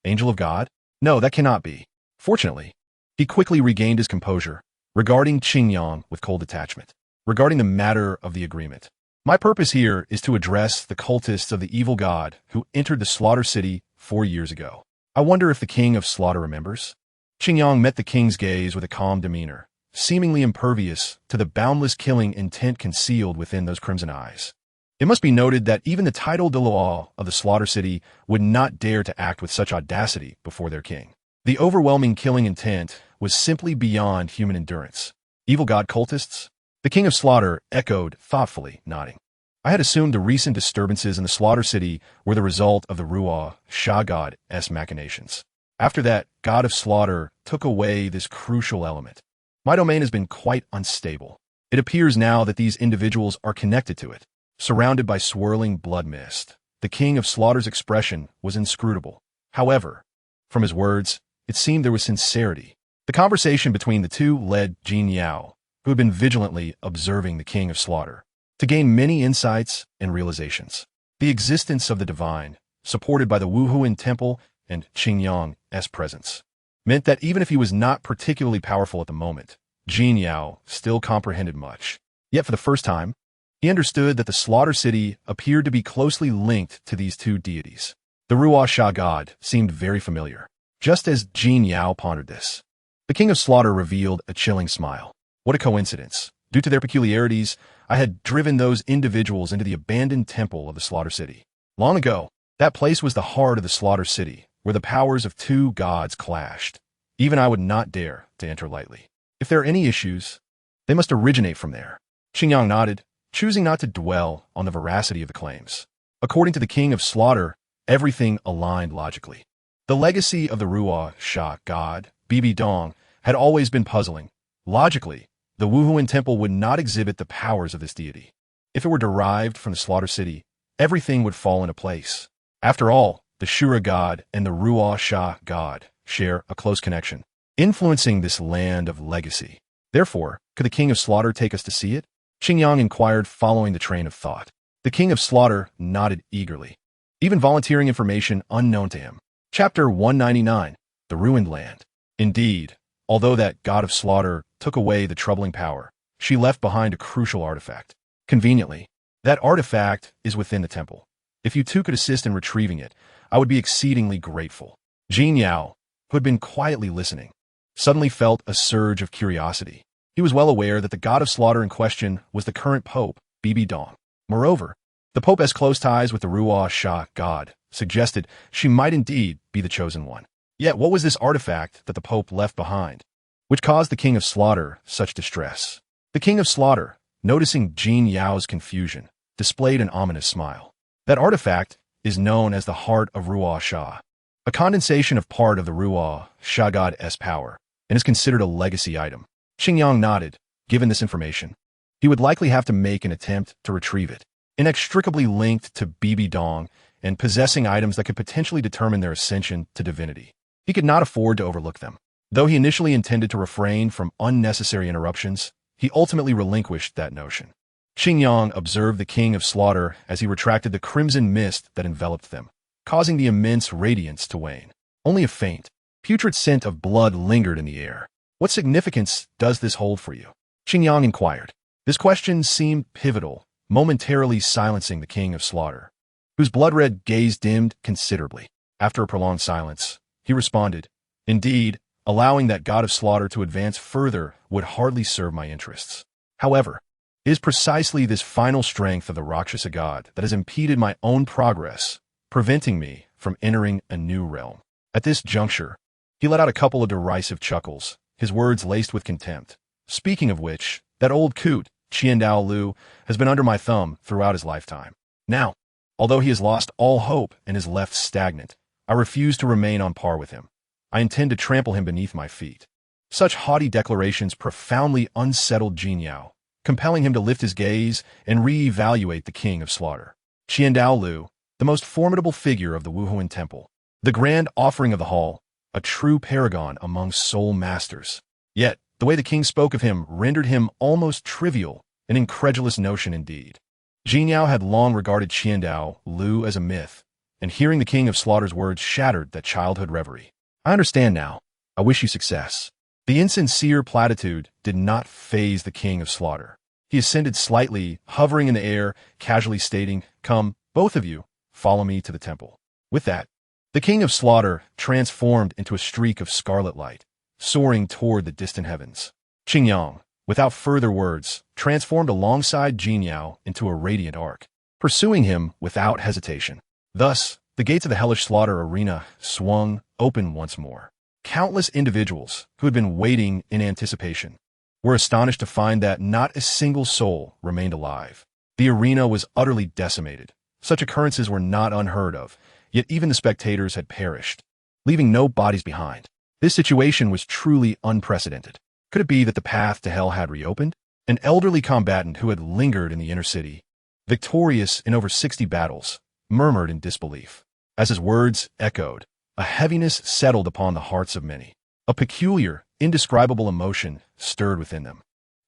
"Angel of God? No, that cannot be." Fortunately, he quickly regained his composure, regarding Qingyang with cold detachment. Regarding the matter of the agreement, my purpose here is to address the cultists of the evil god who entered the Slaughter City 4 years ago. I wonder if the King of Slaughter remembers? Qingyang met the king's gaze with a calm demeanor, seemingly impervious to the boundless killing intent concealed within those crimson eyes. It must be noted that even the titled Delaw of the Slaughter City would not dare to act with such audacity before their king. The overwhelming killing intent was simply beyond human endurance. Evil god cultists? The King of Slaughter echoed thoughtfully, nodding. I had assumed the recent disturbances in the Slaughter City were the result of the Ruah Shah God's machinations. After that, God of Slaughter took away this crucial element. My domain has been quite unstable. It appears now that these individuals are connected to it. Surrounded by swirling blood mist, the King of Slaughter's expression was inscrutable. However, from his words, it seemed there was sincerity. The conversation between the two led Jin Yao, who had been vigilantly observing the King of Slaughter, to gain many insights and realizations. The existence of the divine, supported by the Wuhuan Temple and Qingyang's presence, meant that even if he was not particularly powerful at the moment, Jin Yao still comprehended much. Yet for the first time, he understood that the Slaughter City appeared to be closely linked to these two deities. The Ruah Shah God seemed very familiar. Just as Jin Yao pondered this, the King of Slaughter revealed a chilling smile. What a coincidence. Due to their peculiarities, I had driven those individuals into the abandoned temple of the Slaughter City. Long ago, that place was the heart of the Slaughter City, where the powers of two gods clashed. Even I would not dare to enter lightly. If there are any issues, they must originate from there. Qingyang nodded, choosing not to dwell on the veracity of the claims. According to the King of Slaughter, everything aligned logically. The legacy of the Ruah Shah God, Bibi Dong, had always been puzzling. Logically, the Wuhuan Temple would not exhibit the powers of this deity. If it were derived from the Slaughter City, everything would fall into place. After all, the Shura God and the Ruah Shah God share a close connection, influencing this land of legacy. Therefore, could the King of Slaughter take us to see it? Qingyang inquired, following the train of thought. The King of Slaughter nodded eagerly, even volunteering information unknown to him. Chapter 199, The Ruined Land. Indeed, although that God of Slaughter took away the troubling power, she left behind a crucial artifact. Conveniently, that artifact is within the temple. If you two could assist in retrieving it, I would be exceedingly grateful. Jin Yao, who had been quietly listening, suddenly felt a surge of curiosity. He was well aware that the God of Slaughter in question was the current Pope, Bibi Dong. Moreover, the Pope has close ties with the Ruah Shah God, suggested she might indeed be the chosen one. Yet what was this artifact that the Pope left behind, which caused the King of Slaughter such distress? The King of Slaughter, noticing Jin Yao's confusion, displayed an ominous smile. That artifact is known as the Heart of Ruah Shah, a condensation of part of the Ruah Shah God's power, and is considered a legacy item. Qingyang nodded. Given this information, he would likely have to make an attempt to retrieve it. Inextricably linked to Bibi Dong and possessing items that could potentially determine their ascension to divinity, he could not afford to overlook them. Though he initially intended to refrain from unnecessary interruptions, he ultimately relinquished that notion. Xingyang observed the king of slaughter as he retracted the crimson mist that enveloped them, causing the immense radiance to wane. Only a faint, putrid scent of blood lingered in the air. What significance does this hold for you? Xingyang inquired. This question seemed pivotal, momentarily silencing the king of slaughter, whose blood-red gaze dimmed considerably. After a prolonged silence, he responded, "Indeed, allowing that god of slaughter to advance further would hardly serve my interests. However, it is precisely this final strength of the Rakshasa god that has impeded my own progress, preventing me from entering a new realm." At this juncture, he let out a couple of derisive chuckles, his words laced with contempt. "Speaking of which, that old coot, Qiandao Lu, has been under my thumb throughout his lifetime. Now, although he has lost all hope and is left stagnant, I refuse to remain on par with him. I intend to trample him beneath my feet." Such haughty declarations profoundly unsettled Jin Yao, compelling him to lift his gaze and re-evaluate the king of slaughter. Qiandao Lu, the most formidable figure of the Wuhuan temple, the grand offering of the hall, a true paragon among soul masters. Yet, the way the king spoke of him rendered him almost trivial, an incredulous notion indeed. Jin Yao had long regarded Qiandao Lu as a myth, and hearing the king of slaughter's words shattered that childhood reverie. "I understand now. I wish you success." The insincere platitude did not faze the king of slaughter. He ascended slightly, hovering in the air, casually stating, "Come, both of you, follow me to the temple." With that, the king of slaughter transformed into a streak of scarlet light, soaring toward the distant heavens. Xingyang, without further words, transformed alongside Jin Yao into a radiant arc, pursuing him without hesitation. Thus, the gates of the hellish slaughter arena swung open once more. Countless individuals who had been waiting in anticipation were astonished to find that not a single soul remained alive. The arena was utterly decimated. Such occurrences were not unheard of, yet even the spectators had perished, leaving no bodies behind. This situation was truly unprecedented. Could it be that the path to hell had reopened? An elderly combatant who had lingered in the inner city, victorious in over 60 battles, murmured in disbelief. As his words echoed, a heaviness settled upon the hearts of many. A peculiar, indescribable emotion stirred within them.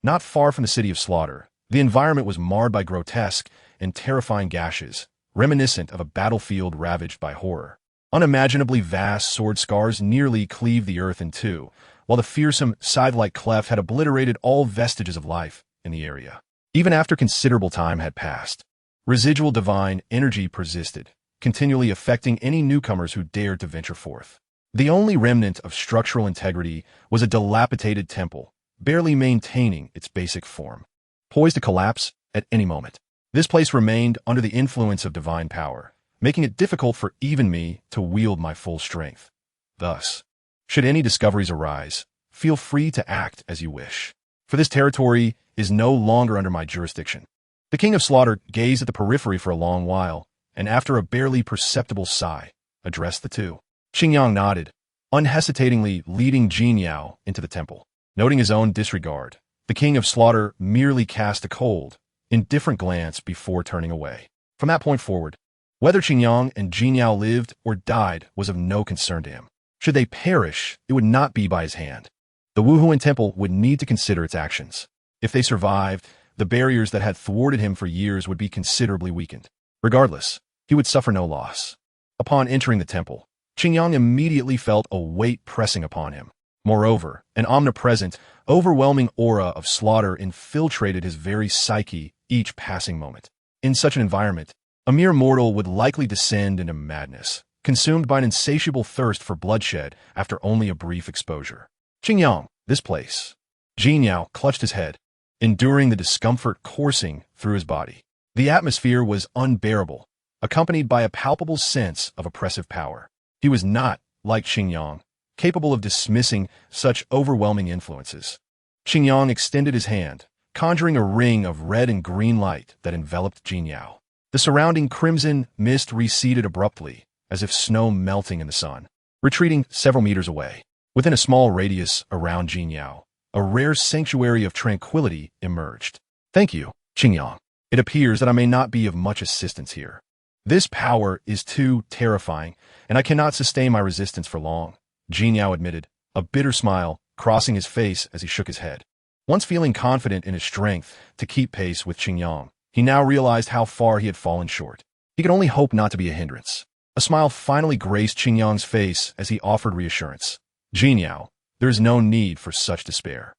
Not far from the city of slaughter, the environment was marred by grotesque and terrifying gashes, reminiscent of a battlefield ravaged by horror. Unimaginably vast sword scars nearly cleaved the earth in two, while the fearsome, scythe-like cleft had obliterated all vestiges of life in the area. Even after considerable time had passed, residual divine energy persisted, continually affecting any newcomers who dared to venture forth. The only remnant of structural integrity was a dilapidated temple, barely maintaining its basic form, poised to collapse at any moment. This place remained under the influence of divine power, making it difficult for even me to wield my full strength. Thus, should any discoveries arise, feel free to act as you wish, for this territory is no longer under my jurisdiction. The king of slaughter gazed at the periphery for a long while, and after a barely perceptible sigh, addressed the two. Xingyang nodded, unhesitatingly leading Jin Yao into the temple. Noting his own disregard, the king of slaughter merely cast a cold, indifferent glance before turning away. From that point forward, whether Xingyang and Jin Yao lived or died was of no concern to him. Should they perish, it would not be by his hand. The Wuhuan temple would need to consider its actions. If they survived, the barriers that had thwarted him for years would be considerably weakened. Regardless, he would suffer no loss. Upon entering the temple, Xingyang immediately felt a weight pressing upon him. Moreover, an omnipresent, overwhelming aura of slaughter infiltrated his very psyche each passing moment. In such an environment, a mere mortal would likely descend into madness, consumed by an insatiable thirst for bloodshed after only a brief exposure. Xingyang, this place. Jin Yao clutched his head, enduring the discomfort coursing through his body. The atmosphere was unbearable, accompanied by a palpable sense of oppressive power. He was not, like Xingyang, capable of dismissing such overwhelming influences. Xingyang extended his hand, conjuring a ring of red and green light that enveloped Jin Yao. The surrounding crimson mist receded abruptly, as if snow melting in the sun, retreating several meters away. Within a small radius around Jin Yao, a rare sanctuary of tranquility emerged. "Thank you, Xingyang. It appears that I may not be of much assistance here. This power is too terrifying, and I cannot sustain my resistance for long," Jin Yao admitted, a bitter smile crossing his face as he shook his head. Once feeling confident in his strength to keep pace with Qingyang, he now realized how far he had fallen short. He could only hope not to be a hindrance. A smile finally graced Qingyang's face as he offered reassurance. Jinyao, there is no need for such despair.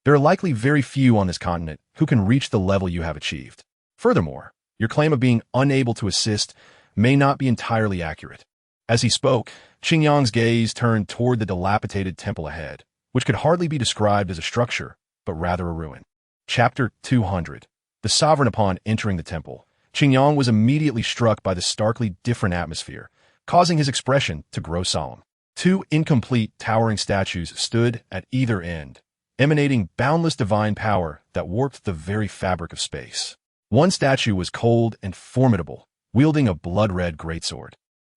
There are likely very few on this continent who can reach the level you have achieved. Furthermore, your claim of being unable to assist may not be entirely accurate. As he spoke, Qingyang's gaze turned toward the dilapidated temple ahead, which could hardly be described as a structure, but rather a ruin. Chapter 200. The Sovereign. Upon entering the temple, Qingyang was immediately struck by the starkly different atmosphere, causing his expression to grow solemn. Two incomplete, towering statues stood at either end, emanating boundless divine power that warped the very fabric of space. One statue was cold and formidable, wielding a blood-red greatsword,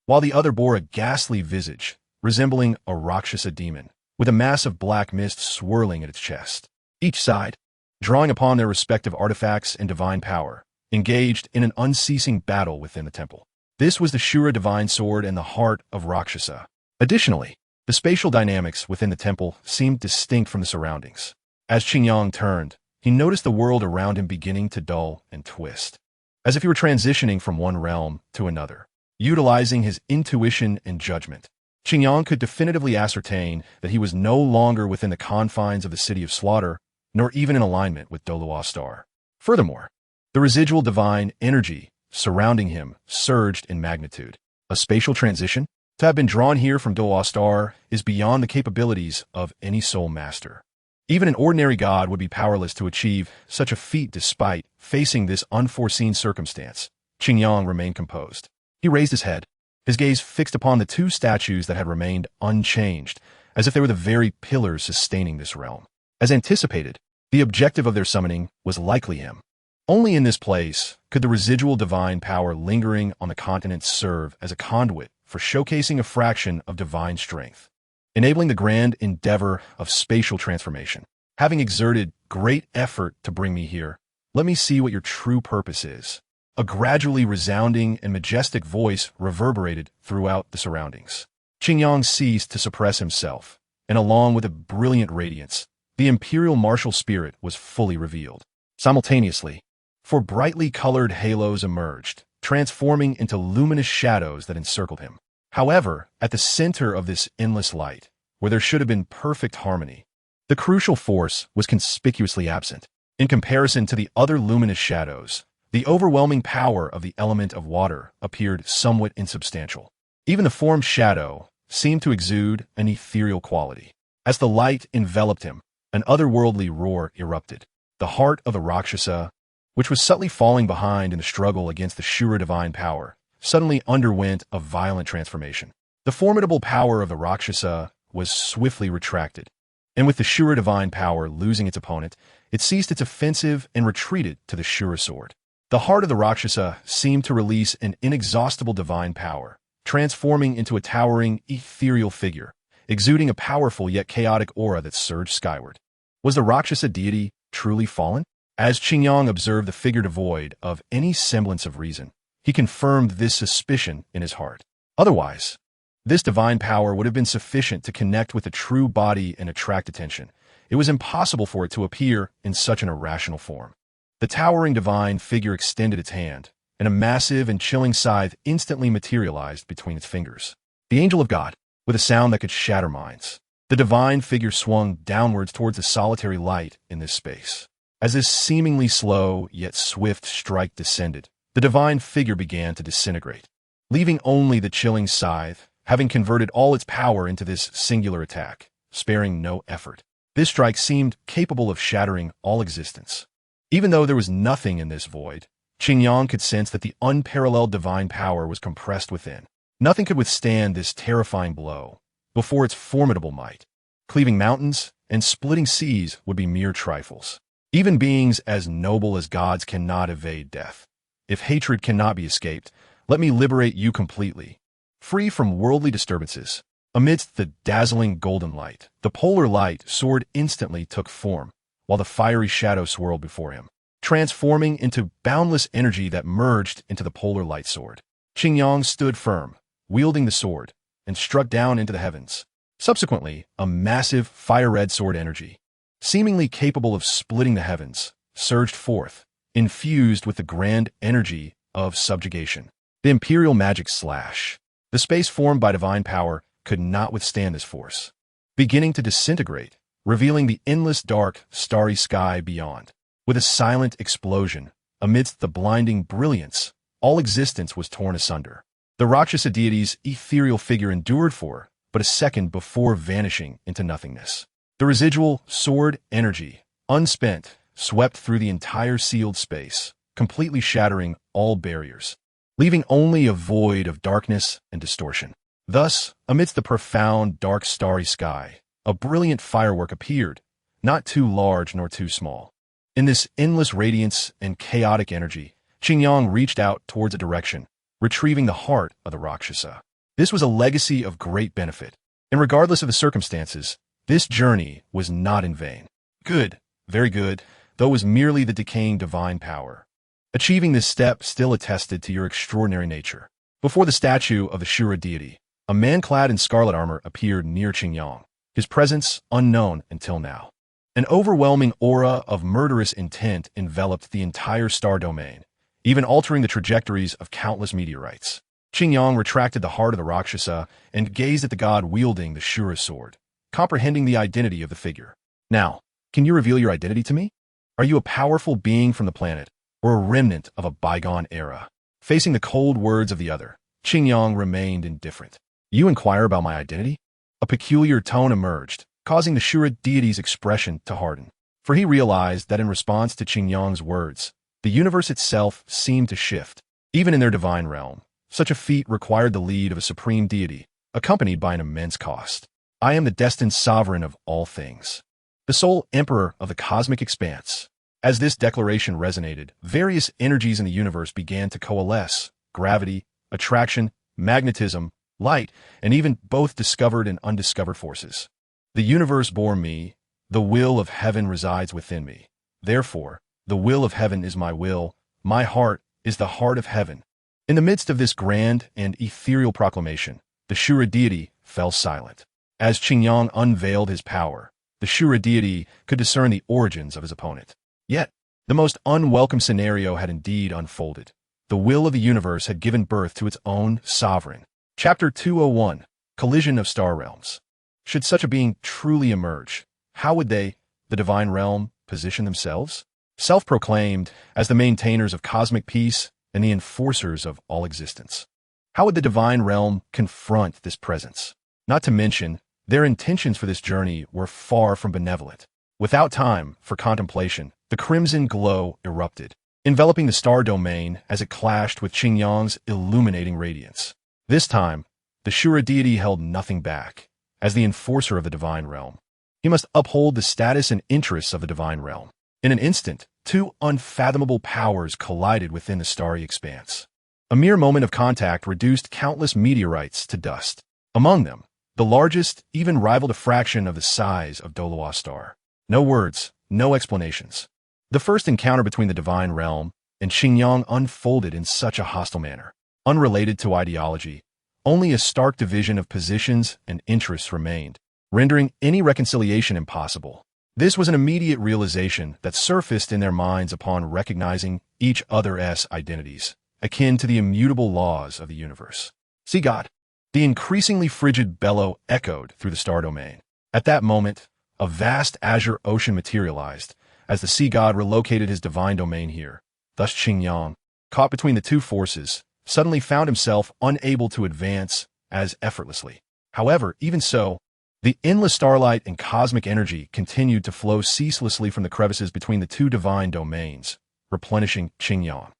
while the other bore a ghastly visage, resembling a Rakshasa demon, with a mass of black mist swirling at its chest. Each side, drawing upon their respective artifacts and divine power, engaged in an unceasing battle within the temple. This was the Shura divine sword and the heart of Rakshasa. Additionally, the spatial dynamics within the temple seemed distinct from the surroundings. As Qingyang turned, he noticed the world around him beginning to dull and twist, as if he were transitioning from one realm to another. Utilizing his intuition and judgment, Qingyang could definitively ascertain that he was no longer within the confines of the City of Slaughter, nor even in alignment with Doluwa Star. Furthermore, the residual divine energy surrounding him surged in magnitude. A spatial transition? To have been drawn here from Doluwa Star is beyond the capabilities of any soul master. Even an ordinary god would be powerless to achieve such a feat. Despite facing this unforeseen circumstance, Qingyang remained composed. He raised his head, his gaze fixed upon the two statues that had remained unchanged, as if they were the very pillars sustaining this realm. As anticipated, the objective of their summoning was likely him. Only in this place could the residual divine power lingering on the continent serve as a conduit for showcasing a fraction of divine strength, enabling the grand endeavor of spatial transformation. Having exerted great effort to bring me here, let me see what your true purpose is. A gradually resounding and majestic voice reverberated throughout the surroundings. Qingyang ceased to suppress himself, and along with a brilliant radiance, the imperial martial spirit was fully revealed. Simultaneously, four brightly colored halos emerged, transforming into luminous shadows that encircled him. However, at the center of this endless light, where there should have been perfect harmony, the crucial force was conspicuously absent. In comparison to the other luminous shadows, the overwhelming power of the element of water appeared somewhat insubstantial. Even the form's shadow seemed to exude an ethereal quality. As the light enveloped him, an otherworldly roar erupted. The heart of the Rakshasa, which was subtly falling behind in the struggle against the Shura divine power, suddenly underwent a violent transformation. The formidable power of the Rakshasa was swiftly retracted, and with the Shura divine power losing its opponent, it ceased its offensive and retreated to the Shura sword. The heart of the Rakshasa seemed to release an inexhaustible divine power, transforming into a towering, ethereal figure, exuding a powerful yet chaotic aura that surged skyward. Was the Rakshasa deity truly fallen? As Qingyang observed the figure devoid of any semblance of reason, he confirmed this suspicion in his heart. Otherwise, this divine power would have been sufficient to connect with the true body and attract attention. It was impossible for it to appear in such an irrational form. The towering divine figure extended its hand, and a massive and chilling scythe instantly materialized between its fingers. The angel of God, with a sound that could shatter minds. The divine figure swung downwards towards the solitary light in this space. As this seemingly slow yet swift strike descended, the divine figure began to disintegrate, leaving only the chilling scythe, having converted all its power into this singular attack, sparing no effort. This strike seemed capable of shattering all existence. Even though there was nothing in this void, Qingyang could sense that the unparalleled divine power was compressed within. Nothing could withstand this terrifying blow. Before its formidable might, cleaving mountains and splitting seas would be mere trifles. Even beings as noble as gods cannot evade death. If hatred cannot be escaped, let me liberate you completely. Free from worldly disturbances, amidst the dazzling golden light, the polar light sword instantly took form, while the fiery shadow swirled before him, transforming into boundless energy that merged into the polar light sword. Qingyang stood firm, wielding the sword, and struck down into the heavens. Subsequently, a massive fire-red sword energy, seemingly capable of splitting the heavens, surged forth, infused with the grand energy of subjugation. The imperial magic slash. The space formed by divine power could not withstand this force, beginning to disintegrate, revealing the endless dark, starry sky beyond. With a silent explosion, amidst the blinding brilliance, all existence was torn asunder. The Rakshasa deity's ethereal figure endured for but a second before vanishing into nothingness. The residual sword energy, unspent, swept through the entire sealed space, completely shattering all barriers, leaving only a void of darkness and distortion. Thus, amidst the profound, dark, starry sky, a brilliant firework appeared, not too large nor too small. In this endless radiance and chaotic energy, Qingyang reached out towards a direction, retrieving the heart of the Rakshasa. This was a legacy of great benefit, and regardless of the circumstances, this journey was not in vain. Good, very good, though it was merely the decaying divine power. Achieving this step still attested to your extraordinary nature. Before the statue of the Shura deity, a man clad in scarlet armor appeared near Qingyang, his presence unknown until now. An overwhelming aura of murderous intent enveloped the entire star domain, even altering the trajectories of countless meteorites. Qingyang retracted the heart of the Rakshasa and gazed at the god wielding the Shura sword, comprehending the identity of the figure. Now, can you reveal your identity to me? Are you a powerful being from the planet, or a remnant of a bygone era? Facing the cold words of the other, Qingyang remained indifferent. You inquire about my identity? A peculiar tone emerged, causing the Shura deity's expression to harden. For he realized that in response to Qingyang's words, the universe itself seemed to shift. Even in their divine realm, such a feat required the lead of a supreme deity, accompanied by an immense cost. I am the destined sovereign of all things, the sole emperor of the cosmic expanse. As this declaration resonated, various energies in the universe began to coalesce: gravity, attraction, magnetism, light, and even both discovered and undiscovered forces. The universe bore me, the will of heaven resides within me. Therefore, the will of heaven is my will, my heart is the heart of heaven. In the midst of this grand and ethereal proclamation, the Shura deity fell silent. As Qingyang unveiled his power, the Shura deity could discern the origins of his opponent. Yet, the most unwelcome scenario had indeed unfolded. The will of the universe had given birth to its own sovereign. Chapter 201, Collision of Star Realms. Should such a being truly emerge, how would they, the divine realm, position themselves? Self-proclaimed as the maintainers of cosmic peace and the enforcers of all existence. How would the divine realm confront this presence? Not to mention, their intentions for this journey were far from benevolent. Without time for contemplation, the crimson glow erupted, enveloping the star domain as it clashed with Qingyang's illuminating radiance. This time, the Shura deity held nothing back. As the enforcer of the divine realm, he must uphold the status and interests of the divine realm. In an instant, two unfathomable powers collided within the starry expanse. A mere moment of contact reduced countless meteorites to dust. Among them, the largest even rivaled a fraction of the size of Doloa star. No words, no explanations. The first encounter between the divine realm and Qingyang unfolded in such a hostile manner. Unrelated to ideology, only a stark division of positions and interests remained, rendering any reconciliation impossible. This was an immediate realization that surfaced in their minds upon recognizing each other's identities, akin to the immutable laws of the universe. See God. The increasingly frigid bellow echoed through the star domain. At that moment, a vast azure ocean materialized as the sea god relocated his divine domain here. Thus Qingyang, caught between the two forces, suddenly found himself unable to advance as effortlessly. However, even so, the endless starlight and cosmic energy continued to flow ceaselessly from the crevices between the two divine domains, replenishing Qingyang.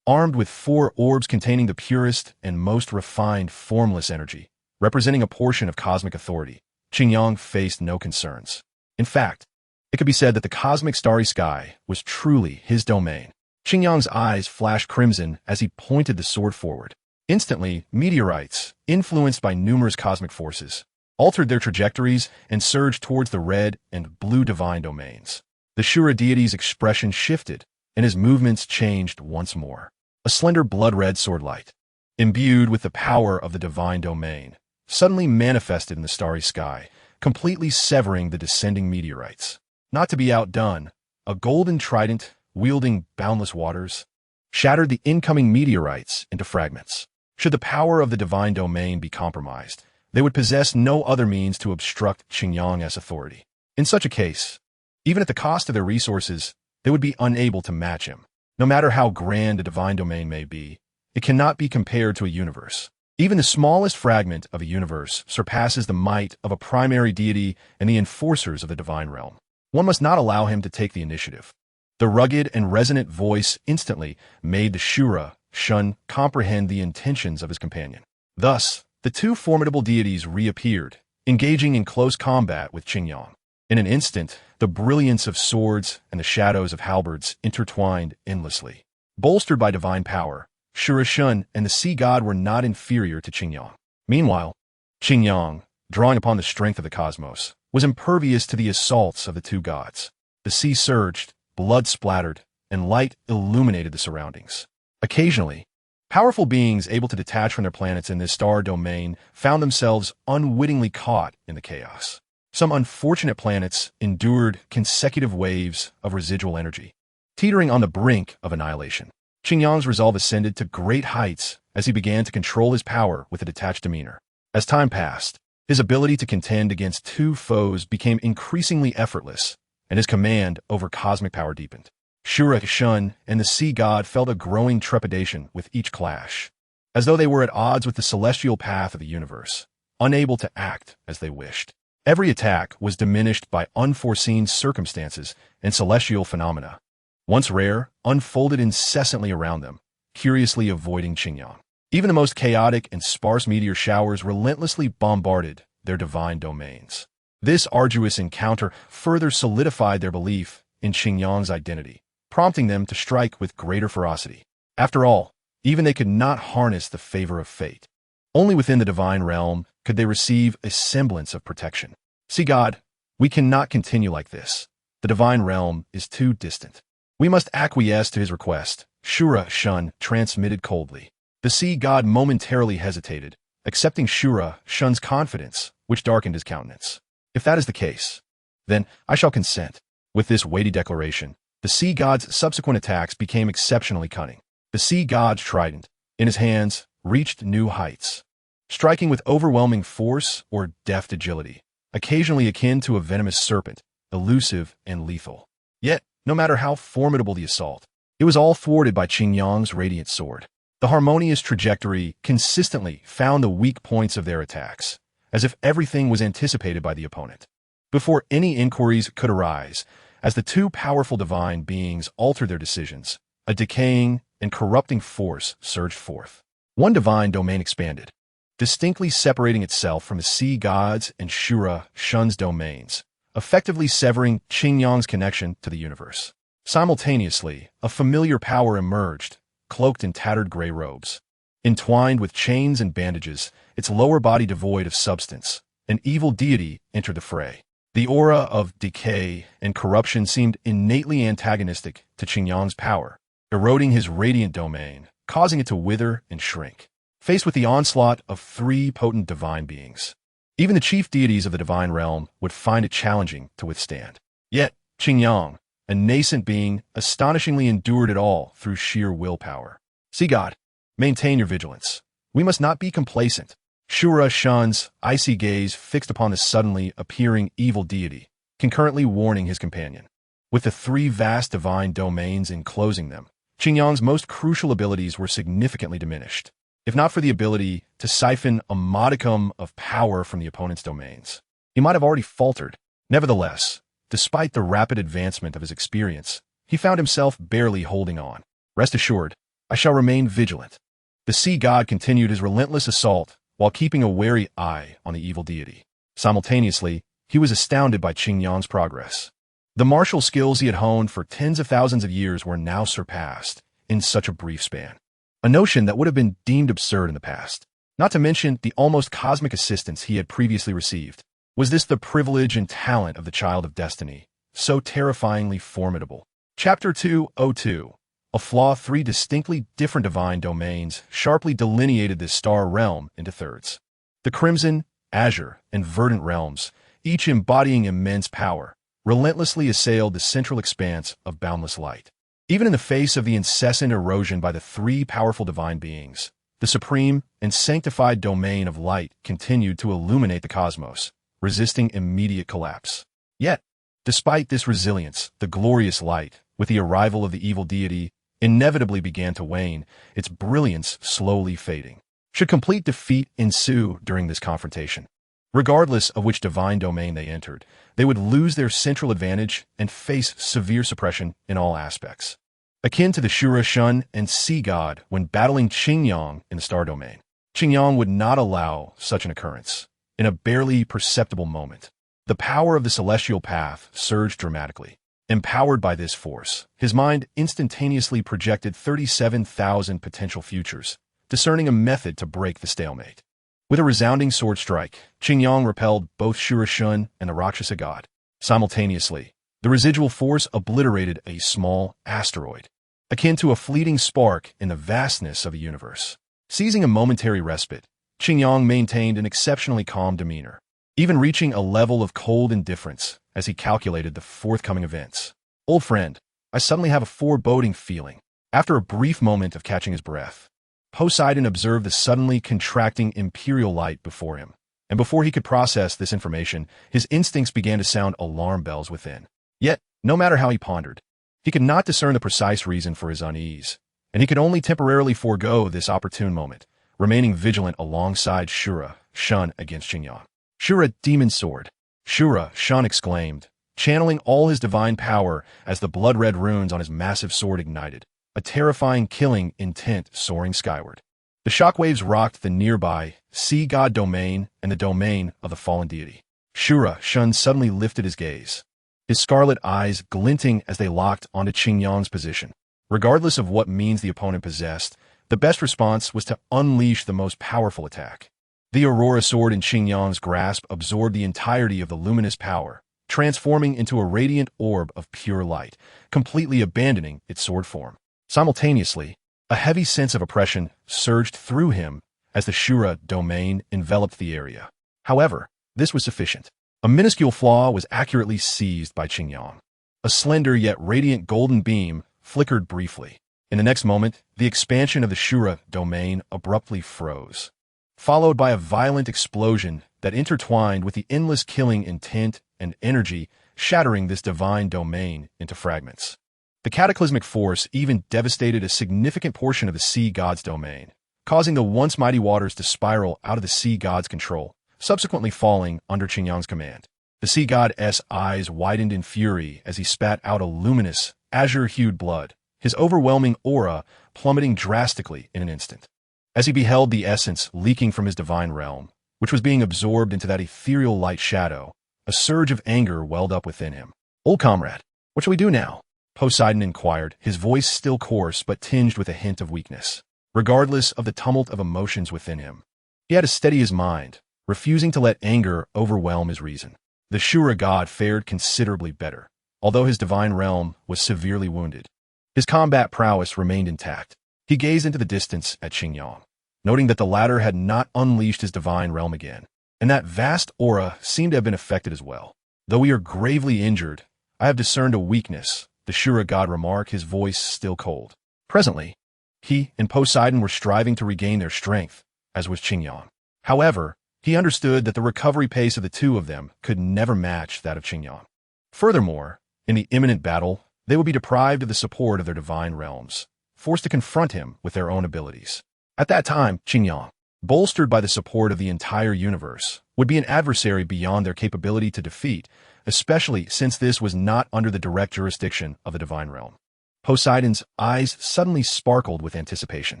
Armed with 4 orbs containing the purest and most refined formless energy, representing a portion of cosmic authority, Qingyang faced no concerns. In fact, it could be said that the cosmic starry sky was truly his domain. Qingyang's eyes flashed crimson as he pointed the sword forward. Instantly, meteorites, influenced by numerous cosmic forces, altered their trajectories and surged towards the red and blue divine domains. The Shura deity's expression shifted, and his movements changed once more. A slender blood-red swordlight, imbued with the power of the divine domain, suddenly manifested in the starry sky, completely severing the descending meteorites. Not to be outdone, a golden trident, wielding boundless waters, shattered the incoming meteorites into fragments. Should the power of the divine domain be compromised, they would possess no other means to obstruct Xinjiang's authority. In such a case, even at the cost of their resources, they would be unable to match him. No matter how grand a divine domain may be, it cannot be compared to a universe. Even the smallest fragment of a universe surpasses the might of a primary deity and the enforcers of the divine realm. One must not allow him to take the initiative. The rugged and resonant voice instantly made the Shura Shun comprehend the intentions of his companion. Thus, the two formidable deities reappeared, engaging in close combat with Xinjiang. In an instant, the brilliance of swords and the shadows of halberds intertwined endlessly. Bolstered by divine power, Shura Shun and the sea god were not inferior to Xinjiang. Meanwhile, Xinjiang, drawing upon the strength of the cosmos, was impervious to the assaults of the two gods. The sea surged, blood splattered, and light illuminated the surroundings. Occasionally, powerful beings able to detach from their planets in this star domain found themselves unwittingly caught in the chaos. Some unfortunate planets endured consecutive waves of residual energy, teetering on the brink of annihilation. Xinjiang's resolve ascended to great heights as he began to control his power with a detached demeanor. As time passed, his ability to contend against two foes became increasingly effortless, and his command over cosmic power deepened. Shura Shun and the sea god felt a growing trepidation with each clash, as though they were at odds with the celestial path of the universe, unable to act as they wished. Every attack was diminished by unforeseen circumstances and celestial phenomena, once rare, unfolded incessantly around them, curiously avoiding Xinjiang. Even the most chaotic and sparse meteor showers relentlessly bombarded their divine domains. This arduous encounter further solidified their belief in Xinjiang's identity, prompting them to strike with greater ferocity. After all, even they could not harness the favor of fate. Only within the divine realm could they receive a semblance of protection. Sea god, we cannot continue like this. The divine realm is too distant. We must acquiesce to his request, Shura Shun transmitted coldly. The sea god momentarily hesitated, accepting Shura Shun's confidence, which darkened his countenance. If that is the case, then I shall consent. With this weighty declaration, the sea god's subsequent attacks became exceptionally cunning. The sea god's trident, in his hands, reached new heights, striking with overwhelming force or deft agility, occasionally akin to a venomous serpent, elusive and lethal. Yet, no matter how formidable the assault, it was all thwarted by Xinjiang's radiant sword. The harmonious trajectory consistently found the weak points of their attacks, as if everything was anticipated by the opponent. Before any inquiries could arise, as the two powerful divine beings altered their decisions, a decaying and corrupting force surged forth. One divine domain expanded, distinctly separating itself from the sea gods and Shura Shun's domains, effectively severing Xinjiang's connection to the universe. Simultaneously, a familiar power emerged, cloaked in tattered gray robes. Entwined with chains and bandages, its lower body devoid of substance, an evil deity entered the fray. The aura of decay and corruption seemed innately antagonistic to Xinjiang's power, eroding his radiant domain, causing it to wither and shrink. Faced with the onslaught of three potent divine beings, even the chief deities of the divine realm would find it challenging to withstand. Yet, Xinjiang, a nascent being, astonishingly endured it all through sheer willpower. Sea god, maintain your vigilance. We must not be complacent. Shura Shun's icy gaze fixed upon the suddenly appearing evil deity, concurrently warning his companion. With the three vast divine domains enclosing them, Xinjiang's most crucial abilities were significantly diminished, if not for the ability to siphon a modicum of power from the opponent's domains. He might have already faltered. Nevertheless, despite the rapid advancement of his experience, he found himself barely holding on. Rest assured, I shall remain vigilant. The sea god continued his relentless assault while keeping a wary eye on the evil deity. Simultaneously, he was astounded by Xinjiang's progress. The martial skills he had honed for tens of thousands of years were now surpassed in such a brief span, a notion that would have been deemed absurd in the past. Not to mention the almost cosmic assistance he had previously received. Was this the privilege and talent of the child of destiny, so terrifyingly formidable? Chapter 202. A flaw. Three distinctly different divine domains sharply delineated this star realm into thirds. The crimson, azure, and verdant realms, each embodying immense power, relentlessly assailed the central expanse of boundless light. Even in the face of the incessant erosion by the three powerful divine beings, the supreme and sanctified domain of light continued to illuminate the cosmos, resisting immediate collapse. Yet, despite this resilience, the glorious light, with the arrival of the evil deity, inevitably began to wane, its brilliance slowly fading. Should complete defeat ensue during this confrontation, regardless of which divine domain they entered, they would lose their central advantage and face severe suppression in all aspects. Akin to the Shura Shun and Sea God when battling Qingyang in the Star Domain, Qingyang would not allow such an occurrence. In a barely perceptible moment, the power of the celestial path surged dramatically. Empowered by this force, his mind instantaneously projected 37,000 potential futures, discerning a method to break the stalemate. With a resounding sword strike, Qingyang repelled both Shura Shun and the Rakshasa God. Simultaneously, the residual force obliterated a small asteroid, akin to a fleeting spark in the vastness of a universe. Seizing a momentary respite, Qingyang maintained an exceptionally calm demeanor, even reaching a level of cold indifference as he calculated the forthcoming events. Old friend, I suddenly have a foreboding feeling. After a brief moment of catching his breath, Poseidon observed the suddenly contracting imperial light before him, and before he could process this information, his instincts began to sound alarm bells within. Yet, no matter how he pondered, he could not discern the precise reason for his unease, and he could only temporarily forego this opportune moment, remaining vigilant alongside Shura Shun against Qingyang. Shura, demon sword! Shura Shun exclaimed, channeling all his divine power as the blood-red runes on his massive sword ignited, a terrifying killing intent soaring skyward. The shockwaves rocked the nearby Sea God domain and the domain of the fallen deity. Shura Shun suddenly lifted his gaze, his scarlet eyes glinting as they locked onto Qingyang's position. Regardless of what means the opponent possessed, the best response was to unleash the most powerful attack. The Aurora sword in Qingyang's grasp absorbed the entirety of the luminous power, transforming into a radiant orb of pure light, completely abandoning its sword form. Simultaneously, a heavy sense of oppression surged through him as the Shura domain enveloped the area. However, this was sufficient. A minuscule flaw was accurately seized by Qingyang. A slender yet radiant golden beam flickered briefly. In the next moment, the expansion of the Shura domain abruptly froze, followed by a violent explosion that intertwined with the endless killing intent and energy, shattering this divine domain into fragments. The cataclysmic force even devastated a significant portion of the Sea God's domain, causing the once mighty waters to spiral out of the Sea God's control, subsequently falling under Qingyang's command. The Sea God's eyes widened in fury as he spat out a luminous, azure-hued blood, his overwhelming aura plummeting drastically in an instant. As he beheld the essence leaking from his divine realm, which was being absorbed into that ethereal light shadow, a surge of anger welled up within him. "Old comrade, what shall we do now?" Poseidon inquired, his voice still coarse but tinged with a hint of weakness. Regardless of the tumult of emotions within him, he had to steady his mind, refusing to let anger overwhelm his reason. The Shura god fared considerably better, although his divine realm was severely wounded. His combat prowess remained intact. He gazed into the distance at Qingyang, noting that the latter had not unleashed his divine realm again, and that vast aura seemed to have been affected as well. "Though we are gravely injured, I have discerned a weakness," the Shura god remarked, his voice still cold. Presently, he and Poseidon were striving to regain their strength, as was Qingyang. However, he understood that the recovery pace of the two of them could never match that of Qingyang. Furthermore, in the imminent battle, they would be deprived of the support of their divine realms, forced to confront him with their own abilities. At that time, Qingyang, bolstered by the support of the entire universe, would be an adversary beyond their capability to defeat, especially since this was not under the direct jurisdiction of the divine realm. Poseidon's eyes suddenly sparkled with anticipation.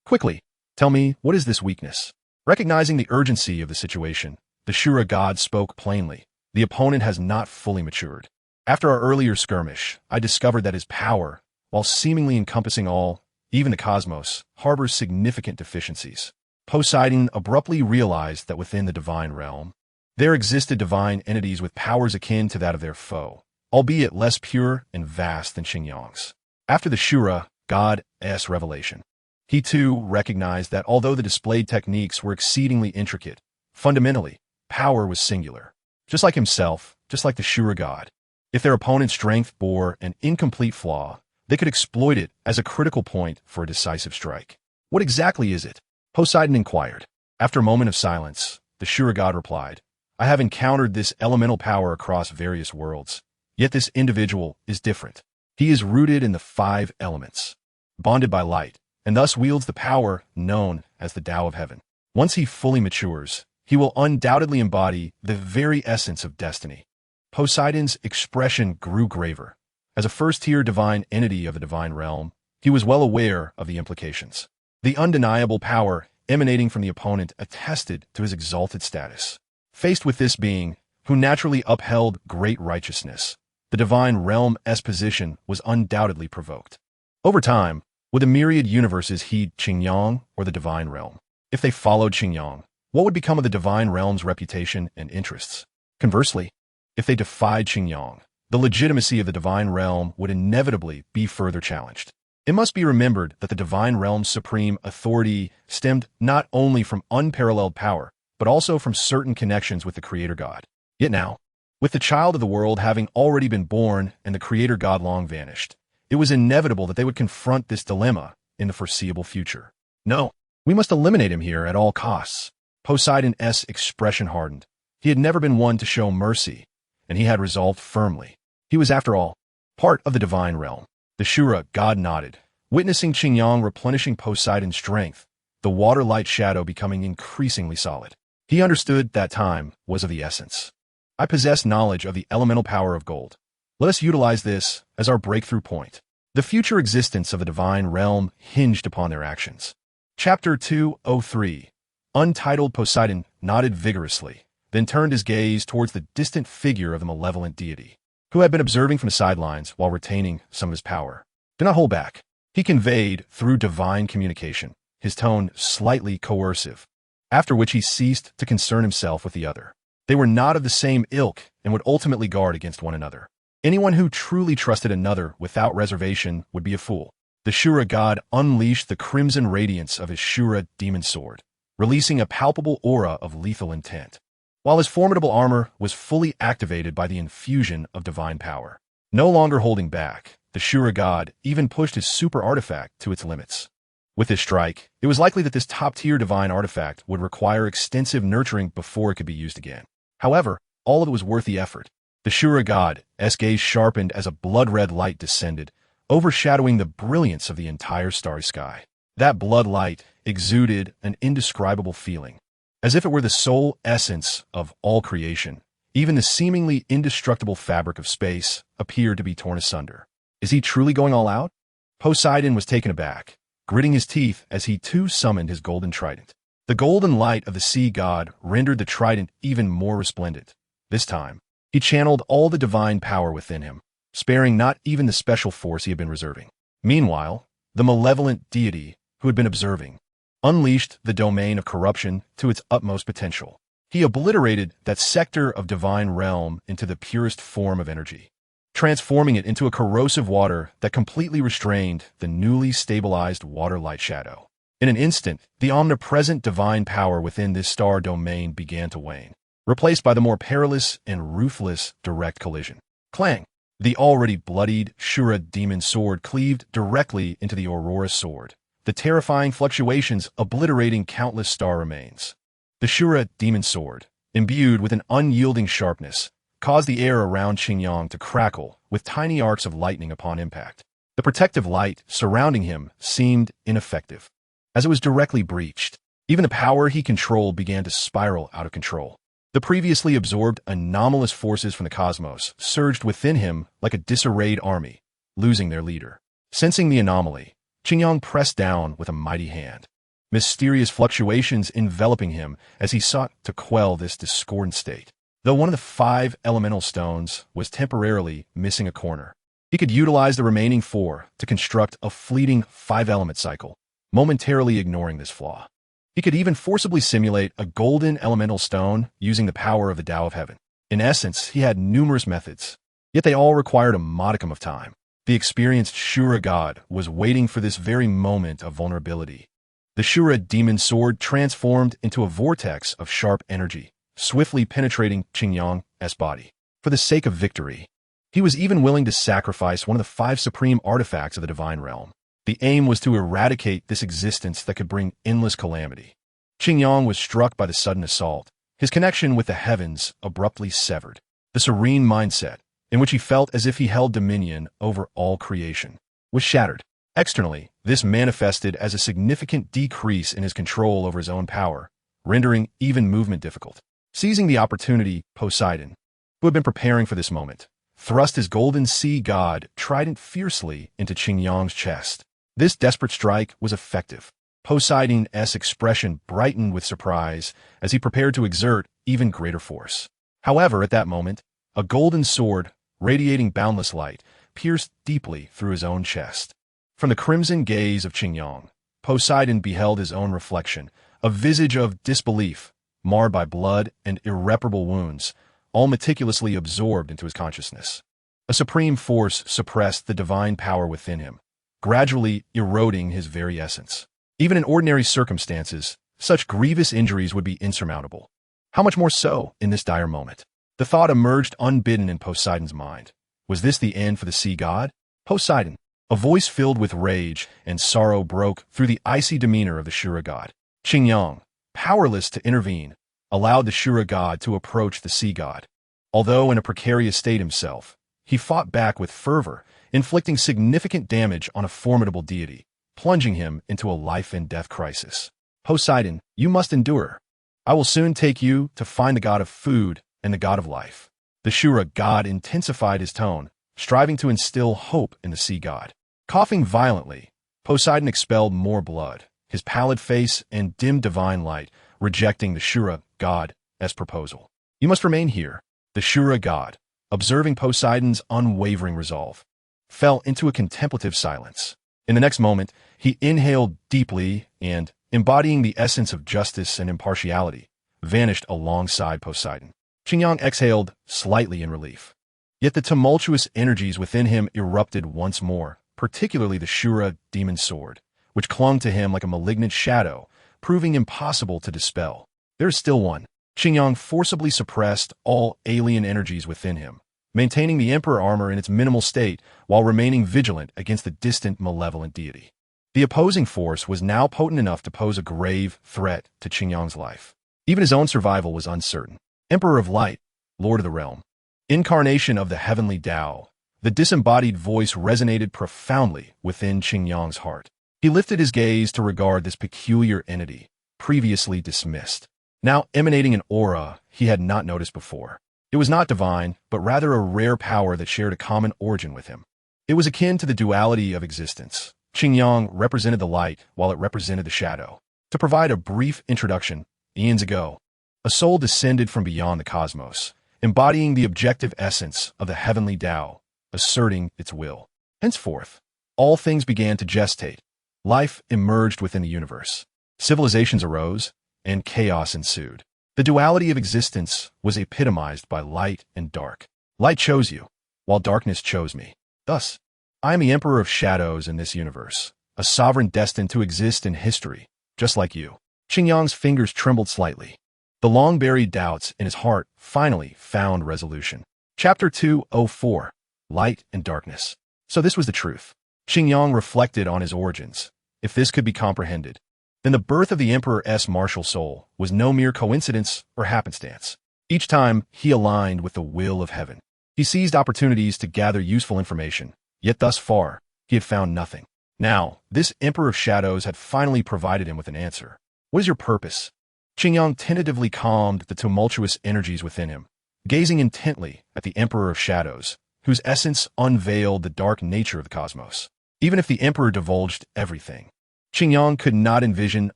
"Quickly, tell me, what is this weakness?" Recognizing the urgency of the situation, the Shura god spoke plainly. "The opponent has not fully matured. After our earlier skirmish, I discovered that his power, while seemingly encompassing all, even the cosmos, harbors significant deficiencies." Poseidon abruptly realized that within the divine realm, there existed divine entities with powers akin to that of their foe, albeit less pure and vast than Qingyang's. After the Shura god's revelation, he too recognized that although the displayed techniques were exceedingly intricate, fundamentally, power was singular. Just like himself, just like the Shura god, If their opponent's strength bore an incomplete flaw, they could exploit it as a critical point for a decisive strike. What exactly is it? Poseidon inquired. After a moment of silence, the Shura god replied, I have encountered this elemental power across various worlds, yet this individual is different. He is rooted in the 5 elements, bonded by light, and thus wields the power known as the Tao of Heaven. Once he fully matures, he will undoubtedly embody the very essence of destiny. Poseidon's expression grew graver. As a first-tier divine entity of the divine realm, he was well aware of the implications. The undeniable power emanating from the opponent attested to his exalted status. Faced with this being, who naturally upheld great righteousness, the divine realm's position was undoubtedly provoked. Over time, would the myriad universes heed Qingyang or the divine realm? If they followed Qingyang, what would become of the divine realm's reputation and interests? Conversely, if they defied Qingyang, the legitimacy of the divine realm would inevitably be further challenged. It must be remembered that the divine realm's supreme authority stemmed not only from unparalleled power, but also from certain connections with the Creator God. Yet now, with the child of the world having already been born and the Creator God long vanished, it was inevitable that they would confront this dilemma in the foreseeable future. No, we must eliminate him here at all costs. Poseidon's expression hardened. He had never been one to show mercy, and he had resolved firmly. He was, after all, part of the divine realm. The Shura god nodded, witnessing Qingyang replenishing Poseidon's strength, the water-light shadow becoming increasingly solid. He understood that time was of the essence. I possess knowledge of the elemental power of gold. Let us utilize this as our breakthrough point. The future existence of the divine realm hinged upon their actions. Chapter 203. Untitled Poseidon nodded vigorously, then turned his gaze towards the distant figure of the malevolent deity, who had been observing from the sidelines while retaining some of his power. Do not hold back, he conveyed through divine communication, his tone slightly coercive, after which he ceased to concern himself with the other. They were not of the same ilk and would ultimately guard against one another. Anyone who truly trusted another without reservation would be a fool. The Shura god unleashed the crimson radiance of his Shura demon sword, releasing a palpable aura of lethal intent, while his formidable armor was fully activated by the infusion of divine power. No longer holding back, the Shura god even pushed his super artifact to its limits. With this strike, it was likely that this top-tier divine artifact would require extensive nurturing before it could be used again. However, all of it was worth the effort. The Shura god's gaze sharpened as a blood-red light descended, overshadowing the brilliance of the entire starry sky. That blood light exuded an indescribable feeling, as if it were the sole essence of all creation. Even the seemingly indestructible fabric of space appeared to be torn asunder. Is he truly going all out? Poseidon was taken aback, gritting his teeth as he too summoned his golden trident. The golden light of the sea god rendered the trident even more resplendent. This time, he channeled all the divine power within him, sparing not even the special force he had been reserving. Meanwhile, the malevolent deity, who had been observing, unleashed the domain of corruption to its utmost potential. He obliterated that sector of divine realm into the purest form of energy, transforming it into a corrosive water that completely restrained the newly stabilized water-light shadow. In an instant, the omnipresent divine power within this star domain began to wane, replaced by the more perilous and ruthless direct collision. Clang! The already bloodied Shura demon sword cleaved directly into the Aurora sword, the terrifying fluctuations obliterating countless star remains. The Shura demon sword, imbued with an unyielding sharpness, caused the air around Qingyang to crackle with tiny arcs of lightning upon impact. The protective light surrounding him seemed ineffective, as it was directly breached. Even the power he controlled began to spiral out of control. The previously absorbed anomalous forces from the cosmos surged within him like a disarrayed army, losing their leader. Sensing the anomaly, Qingyang pressed down with a mighty hand, mysterious fluctuations enveloping him as he sought to quell this discordant state. Though one of the 5 elemental stones was temporarily missing a corner, he could utilize the remaining 4 to construct a fleeting 5-element cycle, momentarily ignoring this flaw. He could even forcibly simulate a golden elemental stone using the power of the Tao of Heaven. In essence, he had numerous methods, yet they all required a modicum of time. The experienced Shura god was waiting for this very moment of vulnerability. The Shura demon sword transformed into a vortex of sharp energy, swiftly penetrating Qingyang's body. For the sake of victory, he He was even willing to sacrifice one of the 5 supreme artifacts of the divine realm. The aim was to eradicate this existence that could bring endless calamity. Qingyang was struck by the sudden assault, his connection with the heavens abruptly severed. The serene mindset, in which he felt as if he held dominion over all creation, was shattered. Externally, this manifested as a significant decrease in his control over his own power, rendering even movement difficult. Seizing the opportunity, Poseidon, who had been preparing for this moment, thrust his golden sea god trident fiercely into Qingyang's chest. This desperate strike was effective. Poseidon's expression brightened with surprise as he prepared to exert even greater force. However, at that moment, a golden sword, radiating boundless light, pierced deeply through his own chest. From the crimson gaze of Qingyang, Poseidon beheld his own reflection, a visage of disbelief, marred by blood and irreparable wounds, all meticulously absorbed into his consciousness. A supreme force suppressed the divine power within him, gradually eroding his very essence. Even in ordinary circumstances, such grievous injuries would be insurmountable. How much more so in this dire moment? The thought emerged unbidden in Poseidon's mind. Was this the end for the sea god? Poseidon! A voice filled with rage and sorrow broke through the icy demeanor of the Shura god. Qingyang, powerless to intervene, allowed the Shura god to approach the sea god. Although in a precarious state himself, he fought back with fervor, inflicting significant damage on a formidable deity, plunging him into a life-and-death crisis. Poseidon, you must endure. I will soon take you to find the god of food and the god of life. The Shura god intensified his tone, striving to instill hope in the sea god. Coughing violently, Poseidon expelled more blood, his pallid face and dim divine light, rejecting the Shura god's proposal. You must remain here. The Shura god, observing Poseidon's unwavering resolve, fell into a contemplative silence. In the next moment, he inhaled deeply and, embodying the essence of justice and impartiality, vanished alongside Poseidon. Qingyang exhaled slightly in relief. Yet the tumultuous energies within him erupted once more, particularly the Shura demon sword, which clung to him like a malignant shadow, proving impossible to dispel. There is still one. Qingyang forcibly suppressed all alien energies within him, maintaining the Emperor armor in its minimal state while remaining vigilant against the distant malevolent deity. The opposing force was now potent enough to pose a grave threat to Qingyang's life. Even his own survival was uncertain. Emperor of Light, Lord of the Realm, incarnation of the heavenly Tao, the disembodied voice resonated profoundly within Qingyang's heart. He lifted his gaze to regard this peculiar entity, previously dismissed, now emanating an aura he had not noticed before. It was not divine, but rather a rare power that shared a common origin with him. It was akin to the duality of existence. Qingyang represented the light while it represented the shadow. To provide a brief introduction, eons ago, a soul descended from beyond the cosmos, embodying the objective essence of the heavenly Tao, asserting its will. Henceforth, all things began to gestate. Life emerged within the universe. Civilizations arose, and chaos ensued. The duality of existence was epitomized by light and dark. Light chose you, while darkness chose me. Thus, I am the Emperor of Shadows in this universe, a sovereign destined to exist in history, just like you. Qingyang's fingers trembled slightly. The long-buried doubts in his heart finally found resolution. Chapter 204, Light and Darkness. So this was the truth. Qingyang reflected on his origins. If this could be comprehended, then the birth of the Emperor's martial soul was no mere coincidence or happenstance. Each time he aligned with the will of heaven, he seized opportunities to gather useful information, yet thus far, he had found nothing. Now, this Emperor of Shadows had finally provided him with an answer. What is your purpose? Qingyang tentatively calmed the tumultuous energies within him, gazing intently at the Emperor of Shadows, whose essence unveiled the dark nature of the cosmos. Even if the Emperor divulged everything, Qingyang could not envision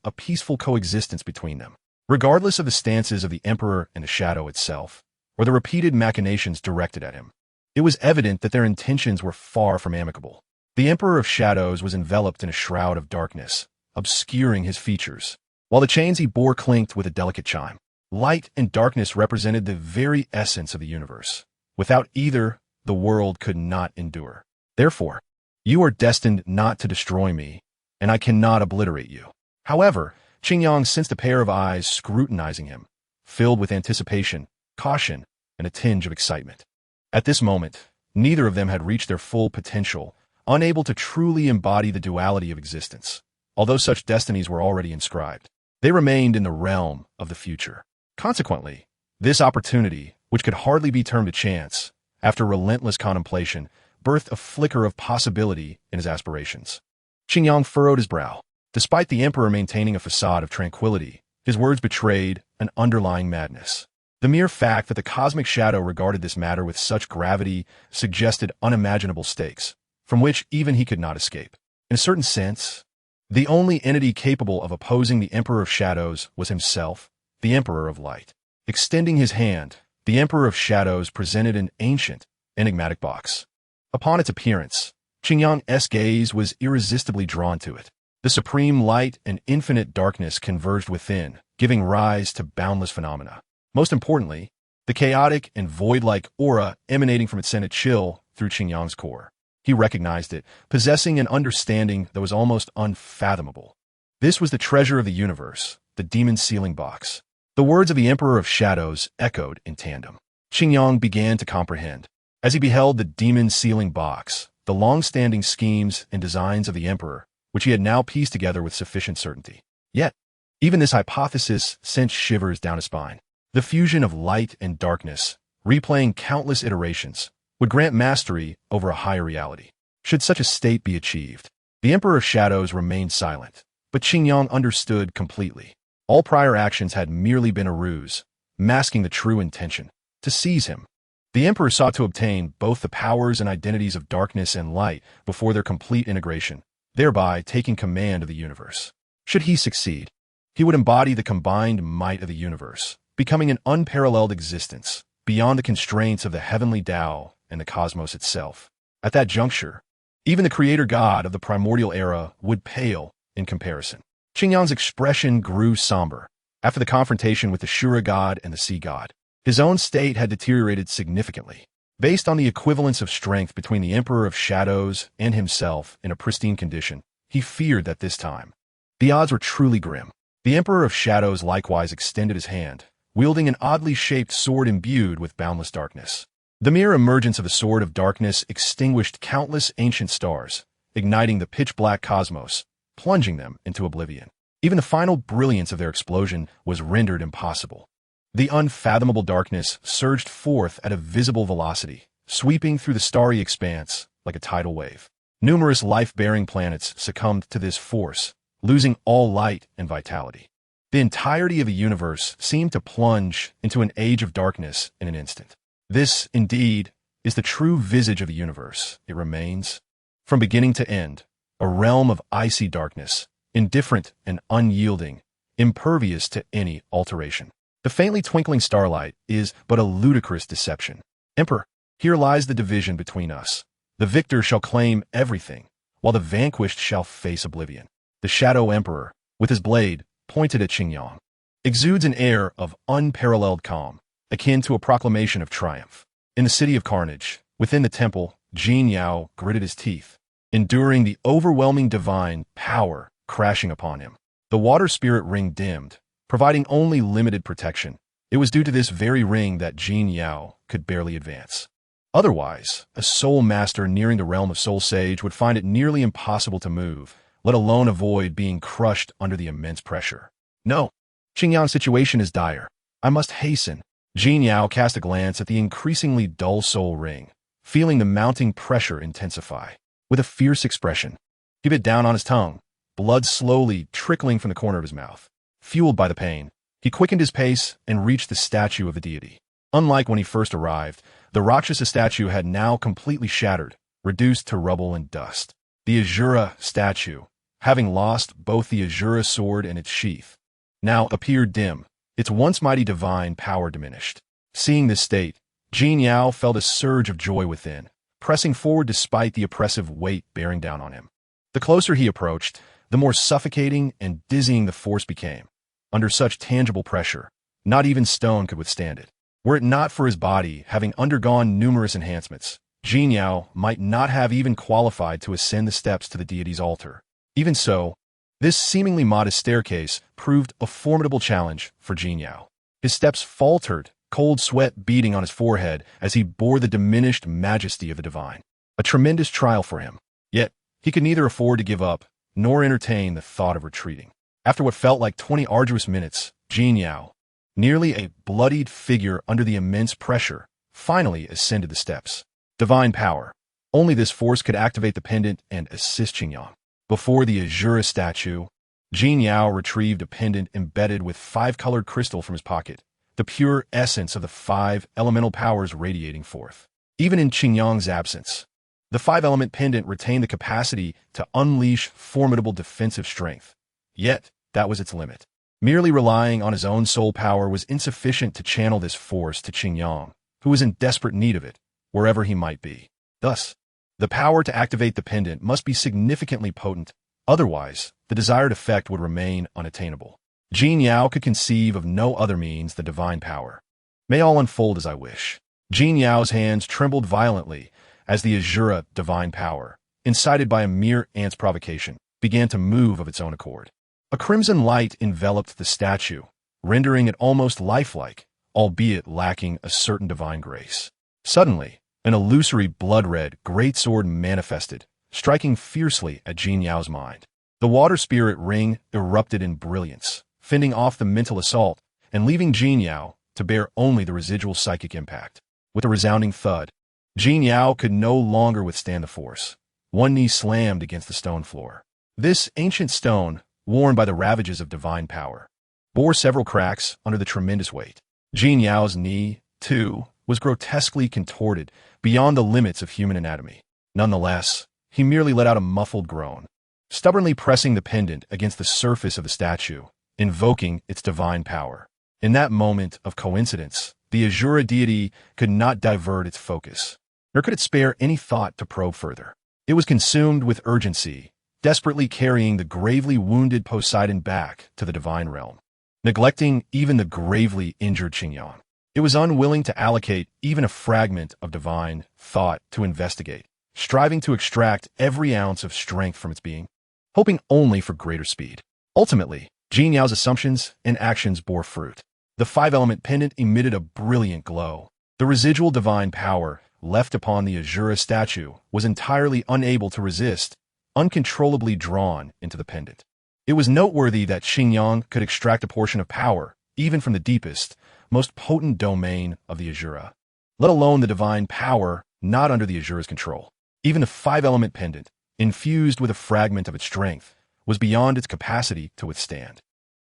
a peaceful coexistence between them. Regardless of the stances of the Emperor and the Shadow itself, or the repeated machinations directed at him, it was evident that their intentions were far from amicable. The Emperor of Shadows was enveloped in a shroud of darkness, obscuring his features, while the chains he bore clinked with a delicate chime. Light and darkness represented the very essence of the universe. Without either, the world could not endure. Therefore, you are destined not to destroy me, and I cannot obliterate you. However, Qingyang sensed a pair of eyes scrutinizing him, filled with anticipation, caution, and a tinge of excitement. At this moment, neither of them had reached their full potential, unable to truly embody the duality of existence. Although such destinies were already inscribed, they remained in the realm of the future. Consequently, this opportunity, which could hardly be termed a chance, after relentless contemplation, birthed a flicker of possibility in his aspirations. Qingyang furrowed his brow. Despite the emperor maintaining a facade of tranquility, his words betrayed an underlying madness. The mere fact that the cosmic shadow regarded this matter with such gravity suggested unimaginable stakes, from which even he could not escape. In a certain sense, the only entity capable of opposing the Emperor of Shadows was himself, the Emperor of Light. Extending his hand, the Emperor of Shadows presented an ancient, enigmatic box. Upon its appearance, Qingyang's gaze was irresistibly drawn to it. The supreme light and infinite darkness converged within, giving rise to boundless phenomena. Most importantly, the chaotic and void-like aura emanating from it sent a chill through Qingyang's core. He recognized it, possessing an understanding that was almost unfathomable. This was the treasure of the universe, the demon sealing box. The words of the Emperor of Shadows echoed in tandem. Qingyang began to comprehend. As he beheld the demon sealing box, the long-standing schemes and designs of the Emperor, which he had now pieced together with sufficient certainty. Yet, even this hypothesis sent shivers down his spine. The fusion of light and darkness, replaying countless iterations, would grant mastery over a higher reality. Should such a state be achieved, the Emperor of Shadows remained silent, but Qingyang understood completely. All prior actions had merely been a ruse, masking the true intention, to seize him. The Emperor sought to obtain both the powers and identities of darkness and light before their complete integration, thereby taking command of the universe. Should he succeed, he would embody the combined might of the universe, becoming an unparalleled existence, beyond the constraints of the heavenly Tao and the cosmos itself. At that juncture, even the creator god of the primordial era would pale in comparison. Qingyang's expression grew somber. After the confrontation with the Shura god and the sea god, his own state had deteriorated significantly. Based on the equivalence of strength between the Emperor of Shadows and himself in a pristine condition, he feared that this time, the odds were truly grim. The Emperor of Shadows likewise extended his hand, wielding an oddly shaped sword imbued with boundless darkness. The mere emergence of the Sword of Darkness extinguished countless ancient stars, igniting the pitch-black cosmos, plunging them into oblivion. Even the final brilliance of their explosion was rendered impossible. The unfathomable darkness surged forth at a visible velocity, sweeping through the starry expanse like a tidal wave. Numerous life-bearing planets succumbed to this force, losing all light and vitality. The entirety of the universe seemed to plunge into an age of darkness in an instant. This, indeed, is the true visage of the universe. It remains, from beginning to end, a realm of icy darkness, indifferent and unyielding, impervious to any alteration. The faintly twinkling starlight is but a ludicrous deception. Emperor, here lies the division between us. The victor shall claim everything, while the vanquished shall face oblivion. The Shadow Emperor, with his blade pointed at Qingyang, exudes an air of unparalleled calm, akin to a proclamation of triumph. In the City of Carnage, within the temple, Jin Yao gritted his teeth, enduring the overwhelming divine power crashing upon him. The water spirit ring dimmed, providing only limited protection. It was due to this very ring that Jin Yao could barely advance. Otherwise, a soul master nearing the realm of Soul Sage would find it nearly impossible to move, let alone avoid being crushed under the immense pressure. No, Qingyang's situation is dire. I must hasten. Jin Yao cast a glance at the increasingly dull soul ring, feeling the mounting pressure intensify. With a fierce expression, he bit down on his tongue, blood slowly trickling from the corner of his mouth. Fueled by the pain, he quickened his pace and reached the statue of the deity. Unlike when he first arrived, the Rakshasa statue had now completely shattered, reduced to rubble and dust. The Azura statue, having lost both the Azura sword and its sheath, now appeared dim, its once mighty divine power diminished. Seeing this state, Jin Yao felt a surge of joy within, pressing forward despite the oppressive weight bearing down on him. The closer he approached, the more suffocating and dizzying the force became. Under such tangible pressure, not even stone could withstand it. Were it not for his body having undergone numerous enhancements, Jin Yao might not have even qualified to ascend the steps to the deity's altar. Even so, this seemingly modest staircase proved a formidable challenge for Jin Yao. His steps faltered cold sweat beading on his forehead as he bore the diminished majesty of the divine. A tremendous trial for him. Yet, he could neither afford to give up, nor entertain the thought of retreating. After what felt like 20 arduous minutes, Jin Yao, nearly a bloodied figure under the immense pressure, finally ascended the steps. Divine power. Only this force could activate the pendant and assist Qingyang. Before the Azura statue, Jin Yao retrieved a pendant embedded with 5-colored crystal from his pocket, the pure essence of the 5 elemental powers radiating forth. Even in Qingyang's absence, the 5-element pendant retained the capacity to unleash formidable defensive strength. Yet, that was its limit. Merely relying on his own soul power was insufficient to channel this force to Qingyang, who was in desperate need of it, wherever he might be. Thus, the power to activate the pendant must be significantly potent, otherwise, the desired effect would remain unattainable. Jin Yao could conceive of no other means than divine power. May all unfold as I wish. Jin Yao's hands trembled violently as the Azura divine power, incited by a mere ant's provocation, began to move of its own accord. A crimson light enveloped the statue, rendering it almost lifelike, albeit lacking a certain divine grace. Suddenly, an illusory blood-red greatsword manifested, striking fiercely at Jin Yao's mind. The water spirit ring erupted in brilliance, fending off the mental assault and leaving Jin Yao to bear only the residual psychic impact. With a resounding thud, Jin Yao could no longer withstand the force. One knee slammed against the stone floor. This ancient stone, worn by the ravages of divine power, bore several cracks under the tremendous weight. Jin Yao's knee, too, was grotesquely contorted beyond the limits of human anatomy. Nonetheless, he merely let out a muffled groan, stubbornly pressing the pendant against the surface of the statue, invoking its divine power. In that moment of coincidence, the Azura deity could not divert its focus, nor could it spare any thought to probe further. It was consumed with urgency, desperately carrying the gravely wounded Poseidon back to the divine realm, neglecting even the gravely injured Qingyang. It was unwilling to allocate even a fragment of divine thought to investigate, striving to extract every ounce of strength from its being, hoping only for greater speed. Ultimately, Jin Yao's assumptions and actions bore fruit. The 5-element pendant emitted a brilliant glow. The residual divine power left upon the Azura statue was entirely unable to resist, uncontrollably drawn into the pendant. It was noteworthy that Qingyang could extract a portion of power, even from the deepest, most potent domain of the Azura, let alone the divine power not under the Azura's control. Even the 5-element pendant, infused with a fragment of its strength, was beyond its capacity to withstand.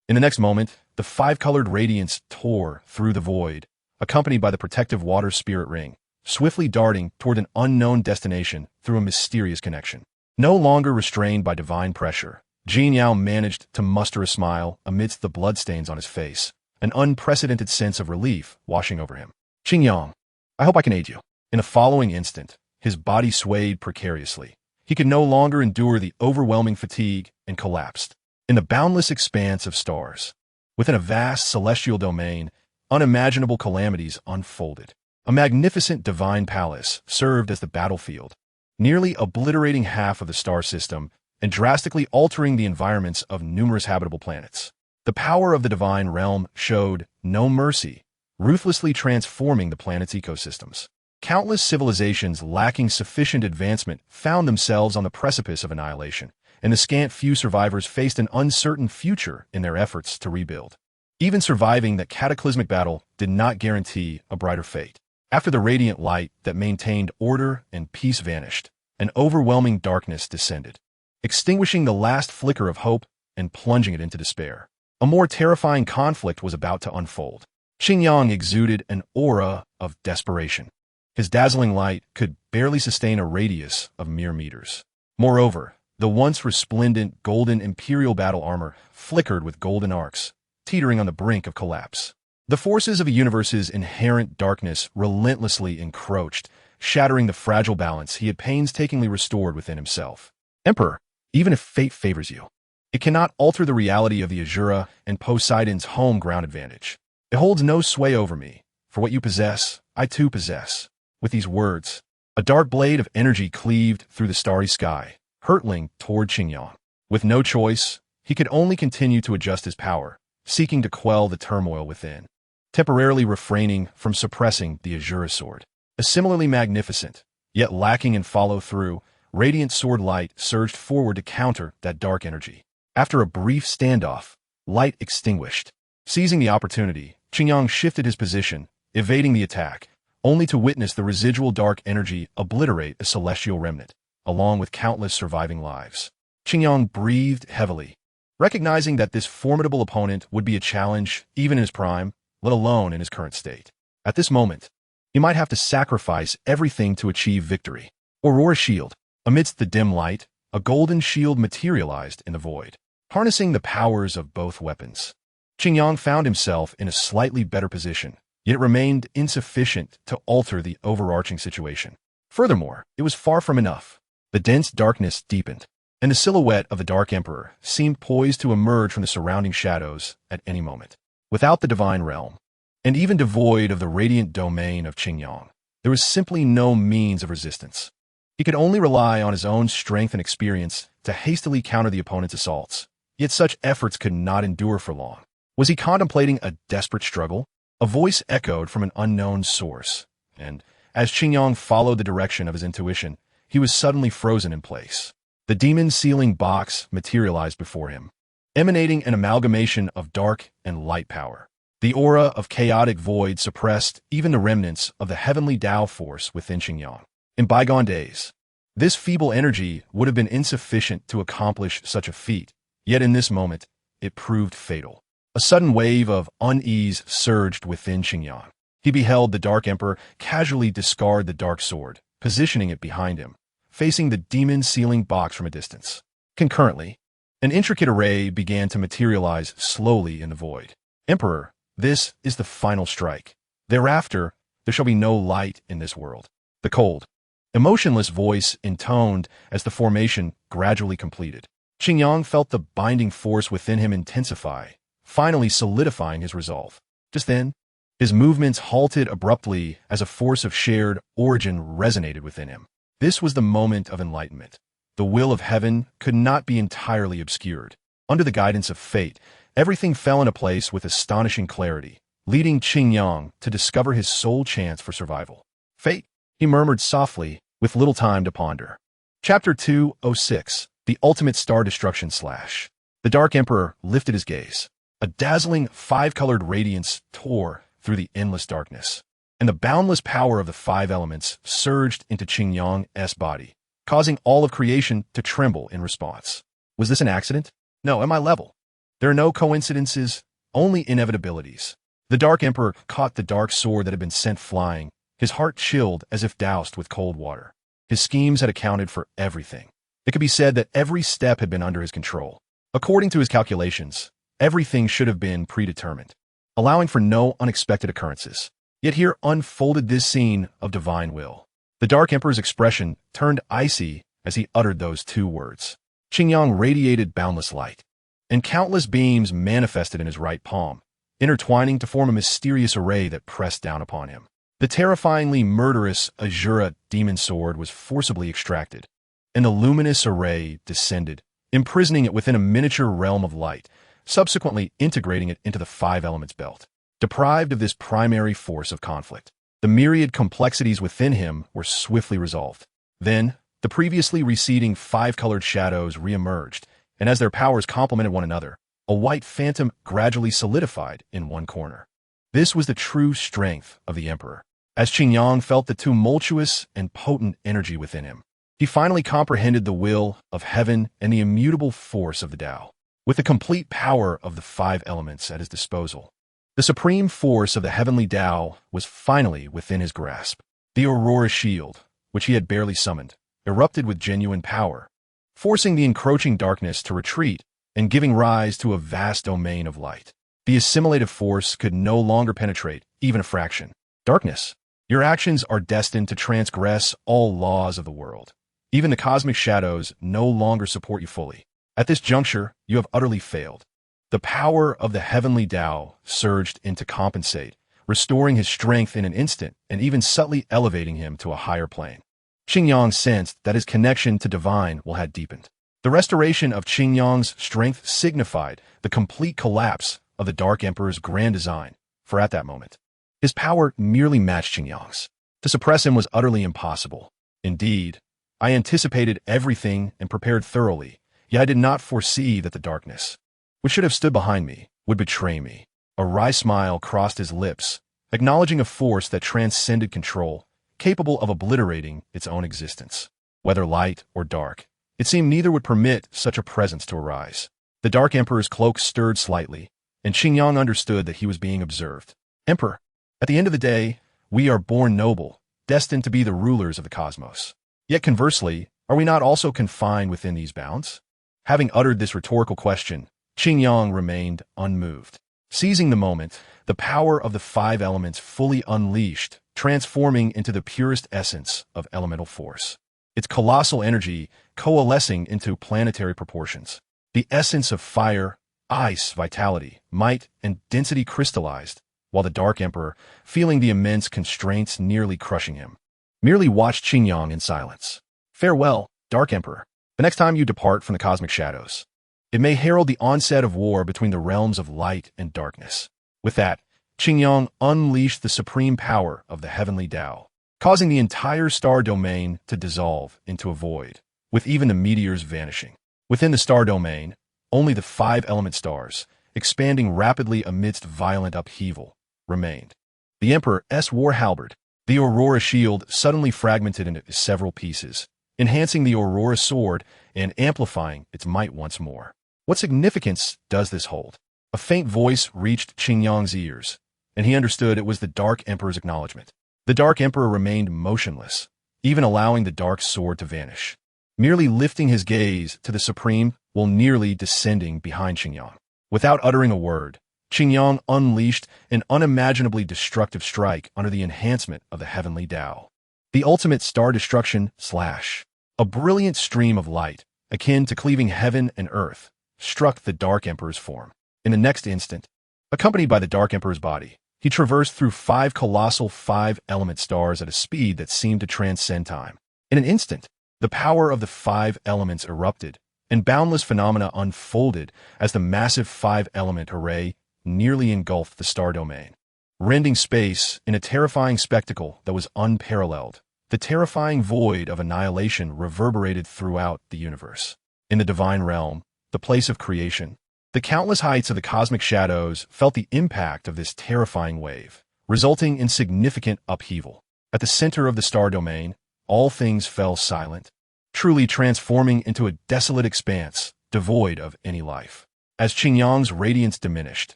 In the next moment, the 5-colored radiance tore through the void, accompanied by the protective water spirit ring, swiftly darting toward an unknown destination through a mysterious connection. No longer restrained by divine pressure, Jin Yao managed to muster a smile amidst the bloodstains on his face, an unprecedented sense of relief washing over him. Qingyang, I hope I can aid you. In the following instant, his body swayed precariously. He could no longer endure the overwhelming fatigue and collapsed. In the boundless expanse of stars, within a vast celestial domain, unimaginable calamities unfolded. A magnificent divine palace served as the battlefield, nearly obliterating half of the star system and drastically altering the environments of numerous habitable planets. The power of the divine realm showed no mercy, ruthlessly transforming the planet's ecosystems. Countless civilizations lacking sufficient advancement found themselves on the precipice of annihilation, and the scant few survivors faced an uncertain future in their efforts to rebuild. Even surviving that cataclysmic battle did not guarantee a brighter fate. After the radiant light that maintained order and peace vanished, an overwhelming darkness descended, extinguishing the last flicker of hope and plunging it into despair. A more terrifying conflict was about to unfold. Qingyang exuded an aura of desperation. His dazzling light could barely sustain a radius of mere meters. Moreover, the once resplendent golden imperial battle armor flickered with golden arcs, teetering on the brink of collapse. The forces of a universe's inherent darkness relentlessly encroached, shattering the fragile balance he had painstakingly restored within himself. Emperor, even if fate favors you, it cannot alter the reality of the Azura and Poseidon's home ground advantage. It holds no sway over me, for what you possess, I too possess. With these words, a dark blade of energy cleaved through the starry sky, hurtling toward Qingyang. With no choice, he could only continue to adjust his power, seeking to quell the turmoil within. temporarily refraining from suppressing the Azura sword. A similarly magnificent, yet lacking in follow-through, radiant sword light surged forward to counter that dark energy. After a brief standoff, light extinguished. Seizing the opportunity, Qingyang shifted his position, evading the attack, only to witness the residual dark energy obliterate a celestial remnant, along with countless surviving lives. Qingyang breathed heavily, recognizing that this formidable opponent would be a challenge even in his prime, let alone in his current state. At this moment, he might have to sacrifice everything to achieve victory. Aurora's shield. Amidst the dim light, a golden shield materialized in the void, harnessing the powers of both weapons. Qingyang found himself in a slightly better position, yet it remained insufficient to alter the overarching situation. Furthermore, it was far from enough. The dense darkness deepened, and the silhouette of the Dark Emperor seemed poised to emerge from the surrounding shadows at any moment. Without the divine realm, and even devoid of the radiant domain of Qingyang, there was simply no means of resistance. He could only rely on his own strength and experience to hastily counter the opponent's assaults. Yet such efforts could not endure for long. Was he contemplating a desperate struggle? A voice echoed from an unknown source, and as Qingyang followed the direction of his intuition, he was suddenly frozen in place. The demon sealing box materialized before him, emanating an amalgamation of dark and light power. The aura of chaotic void suppressed even the remnants of the heavenly Tao force within Qingyang. In bygone days, this feeble energy would have been insufficient to accomplish such a feat, yet in this moment, it proved fatal. A sudden wave of unease surged within Qingyang. He beheld the Dark Emperor casually discard the dark sword, positioning it behind him, facing the demon sealing box from a distance. Concurrently, an intricate array began to materialize slowly in the void. Emperor, this is the final strike. Thereafter, there shall be no light in this world. The cold, emotionless voice intoned as the formation gradually completed. Qingyang felt the binding force within him intensify, finally solidifying his resolve. Just then, his movements halted abruptly as a force of shared origin resonated within him. This was the moment of enlightenment. The will of heaven could not be entirely obscured. Under the guidance of fate, everything fell into place with astonishing clarity, leading Qingyang to discover his sole chance for survival. Fate, he murmured softly, with little time to ponder. Chapter 206. The Ultimate Star Destruction Slash. The Dark Emperor lifted his gaze. A dazzling, five-colored radiance tore through the endless darkness, and the boundless power of the five elements surged into Qingyang's body, causing all of creation to tremble in response. Was this an accident? No, at my level. There are no coincidences, only inevitabilities. The Dark Emperor caught the dark sword that had been sent flying, his heart chilled as if doused with cold water. His schemes had accounted for everything. It could be said that every step had been under his control. According to his calculations, everything should have been predetermined, allowing for no unexpected occurrences. Yet here unfolded this scene of divine will. The Dark Emperor's expression turned icy as he uttered those two words. Qingyang radiated boundless light, and countless beams manifested in his right palm, intertwining to form a mysterious array that pressed down upon him. The terrifyingly murderous Azura demon sword was forcibly extracted, and the luminous array descended, imprisoning it within a miniature realm of light, subsequently integrating it into the five elements belt. Deprived of this primary force of conflict, the myriad complexities within him were swiftly resolved. Then, the previously receding five-colored shadows re-emerged, and as their powers complemented one another, a white phantom gradually solidified in one corner. This was the true strength of the Emperor. As Qingyang felt the tumultuous and potent energy within him, he finally comprehended the will of heaven and the immutable force of the Tao. With the complete power of the five elements at his disposal, the supreme force of the heavenly Tao was finally within his grasp. The Aurora shield, which he had barely summoned, erupted with genuine power, forcing the encroaching darkness to retreat and giving rise to a vast domain of light. The assimilative force could no longer penetrate even a fraction. Darkness, your actions are destined to transgress all laws of the world. Even the cosmic shadows no longer support you fully. At this juncture, you have utterly failed. The power of the heavenly Tao surged in to compensate, restoring his strength in an instant and even subtly elevating him to a higher plane. Qingyang sensed that his connection to divine will had deepened. The restoration of Qingyang's strength signified the complete collapse of the Dark Emperor's grand design, for at that moment, his power merely matched Xingyang's. To suppress him was utterly impossible. Indeed, I anticipated everything and prepared thoroughly, yet I did not foresee that the darkness, which should have stood behind me, would betray me. A wry smile crossed his lips, acknowledging a force that transcended control, capable of obliterating its own existence. Whether light or dark, it seemed neither would permit such a presence to arise. The Dark Emperor's cloak stirred slightly, and Xingyang understood that he was being observed. Emperor, at the end of the day, we are born noble, destined to be the rulers of the cosmos. Yet conversely, are we not also confined within these bounds? Having uttered this rhetorical question, Xingyang remained unmoved. Seizing the moment, the power of the five elements fully unleashed, transforming into the purest essence of elemental force. Its colossal energy coalescing into planetary proportions. The essence of fire, ice, vitality, might, and density crystallized, while the Dark Emperor, feeling the immense constraints nearly crushing him, merely watched Xingyang in silence. Farewell, Dark Emperor. The next time you depart from the cosmic shadows, it may herald the onset of war between the realms of light and darkness. With that, Xingyang unleashed the supreme power of the heavenly Tao, causing the entire star domain to dissolve into a void, with even the meteors vanishing. Within the star domain, only the five-element stars, expanding rapidly amidst violent upheaval, remained. The Emperor's war halberd, the Aurora shield, suddenly fragmented into several pieces, enhancing the Aurora sword and amplifying its might once more. What significance does this hold? A faint voice reached Xingyang's ears, and he understood it was the Dark Emperor's acknowledgement. The Dark Emperor remained motionless, even allowing the dark sword to vanish, merely lifting his gaze to the supreme while nearly descending behind Xingyang. Without uttering a word, Xingyang unleashed an unimaginably destructive strike under the enhancement of the heavenly Tao. The ultimate star destruction slash. A brilliant stream of light, akin to cleaving heaven and earth, struck the Dark Emperor's form. In the next instant, accompanied by the Dark Emperor's body, he traversed through five colossal five-element stars at a speed that seemed to transcend time. In an instant, the power of the five elements erupted, and boundless phenomena unfolded as the massive five-element array nearly engulfed the star domain, rending space in a terrifying spectacle that was unparalleled. The terrifying void of annihilation reverberated throughout the universe. In the divine realm, the place of creation, the countless heights of the cosmic shadows felt the impact of this terrifying wave, resulting in significant upheaval. At the center of the star domain, all things fell silent, truly transforming into a desolate expanse, devoid of any life. As Xingyang's radiance diminished,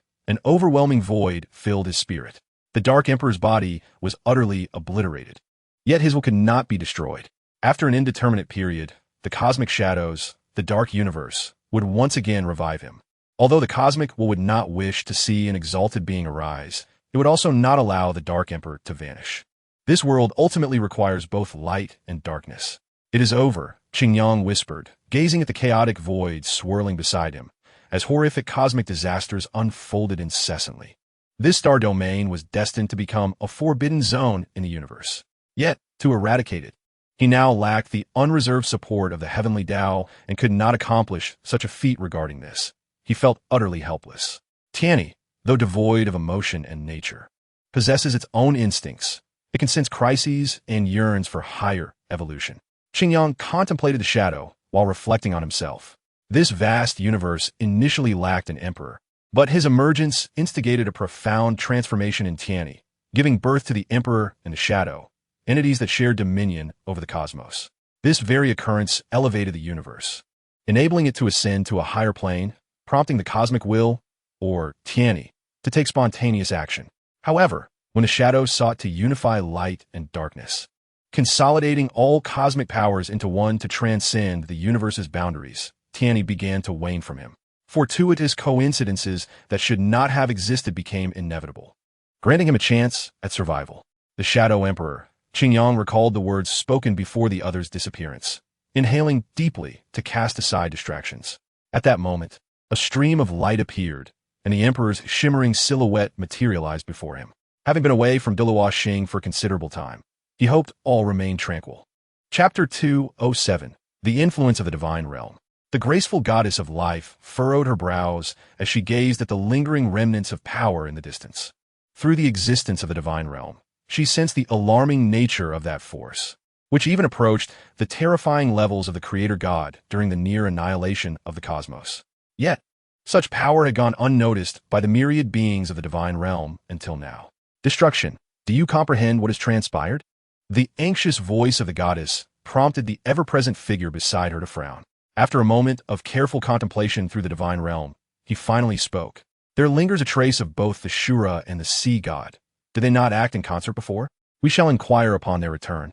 an overwhelming void filled his spirit. The Dark Emperor's body was utterly obliterated. Yet his will could not be destroyed. After an indeterminate period, the cosmic shadows, the dark universe, would once again revive him. Although the cosmic will would not wish to see an exalted being arise, it would also not allow the Dark Emperor to vanish. This world ultimately requires both light and darkness. It is over, Xingyang whispered, gazing at the chaotic void swirling beside him, as horrific cosmic disasters unfolded incessantly. This star domain was destined to become a forbidden zone in the universe. Yet, to eradicate it, he now lacked the unreserved support of the heavenly Tao and could not accomplish such a feat regarding this. He felt utterly helpless. Tianyi, though devoid of emotion and nature, possesses its own instincts. It can sense crises and yearns for higher evolution. Xingyang contemplated the shadow while reflecting on himself. This vast universe initially lacked an emperor, but his emergence instigated a profound transformation in Tianyi, giving birth to the emperor and the shadow, entities that shared dominion over the cosmos. This very occurrence elevated the universe, enabling it to ascend to a higher plane, prompting the cosmic will, or Tianyi, to take spontaneous action. However, when the shadows sought to unify light and darkness, consolidating all cosmic powers into one to transcend the universe's boundaries, Tianyi began to wane from him. Fortuitous coincidences that should not have existed became inevitable, granting him a chance at survival. The Shadow Emperor, Xingyang recalled the words spoken before the other's disappearance, inhaling deeply to cast aside distractions. At that moment, a stream of light appeared, and the Emperor's shimmering silhouette materialized before him. Having been away from Diluo Xing for considerable time, he hoped all remained tranquil. Chapter 207. The Influence of the Divine Realm. The graceful goddess of life furrowed her brows as she gazed at the lingering remnants of power in the distance. Through the existence of the divine realm, she sensed the alarming nature of that force, which even approached the terrifying levels of the Creator God during the near annihilation of the cosmos. Yet, such power had gone unnoticed by the myriad beings of the divine realm until now. Destruction. Do you comprehend what has transpired? The anxious voice of the goddess prompted the ever-present figure beside her to frown. After a moment of careful contemplation through the divine realm, he finally spoke. There lingers a trace of both the Shura and the sea god. Did they not act in concert before? We shall inquire upon their return,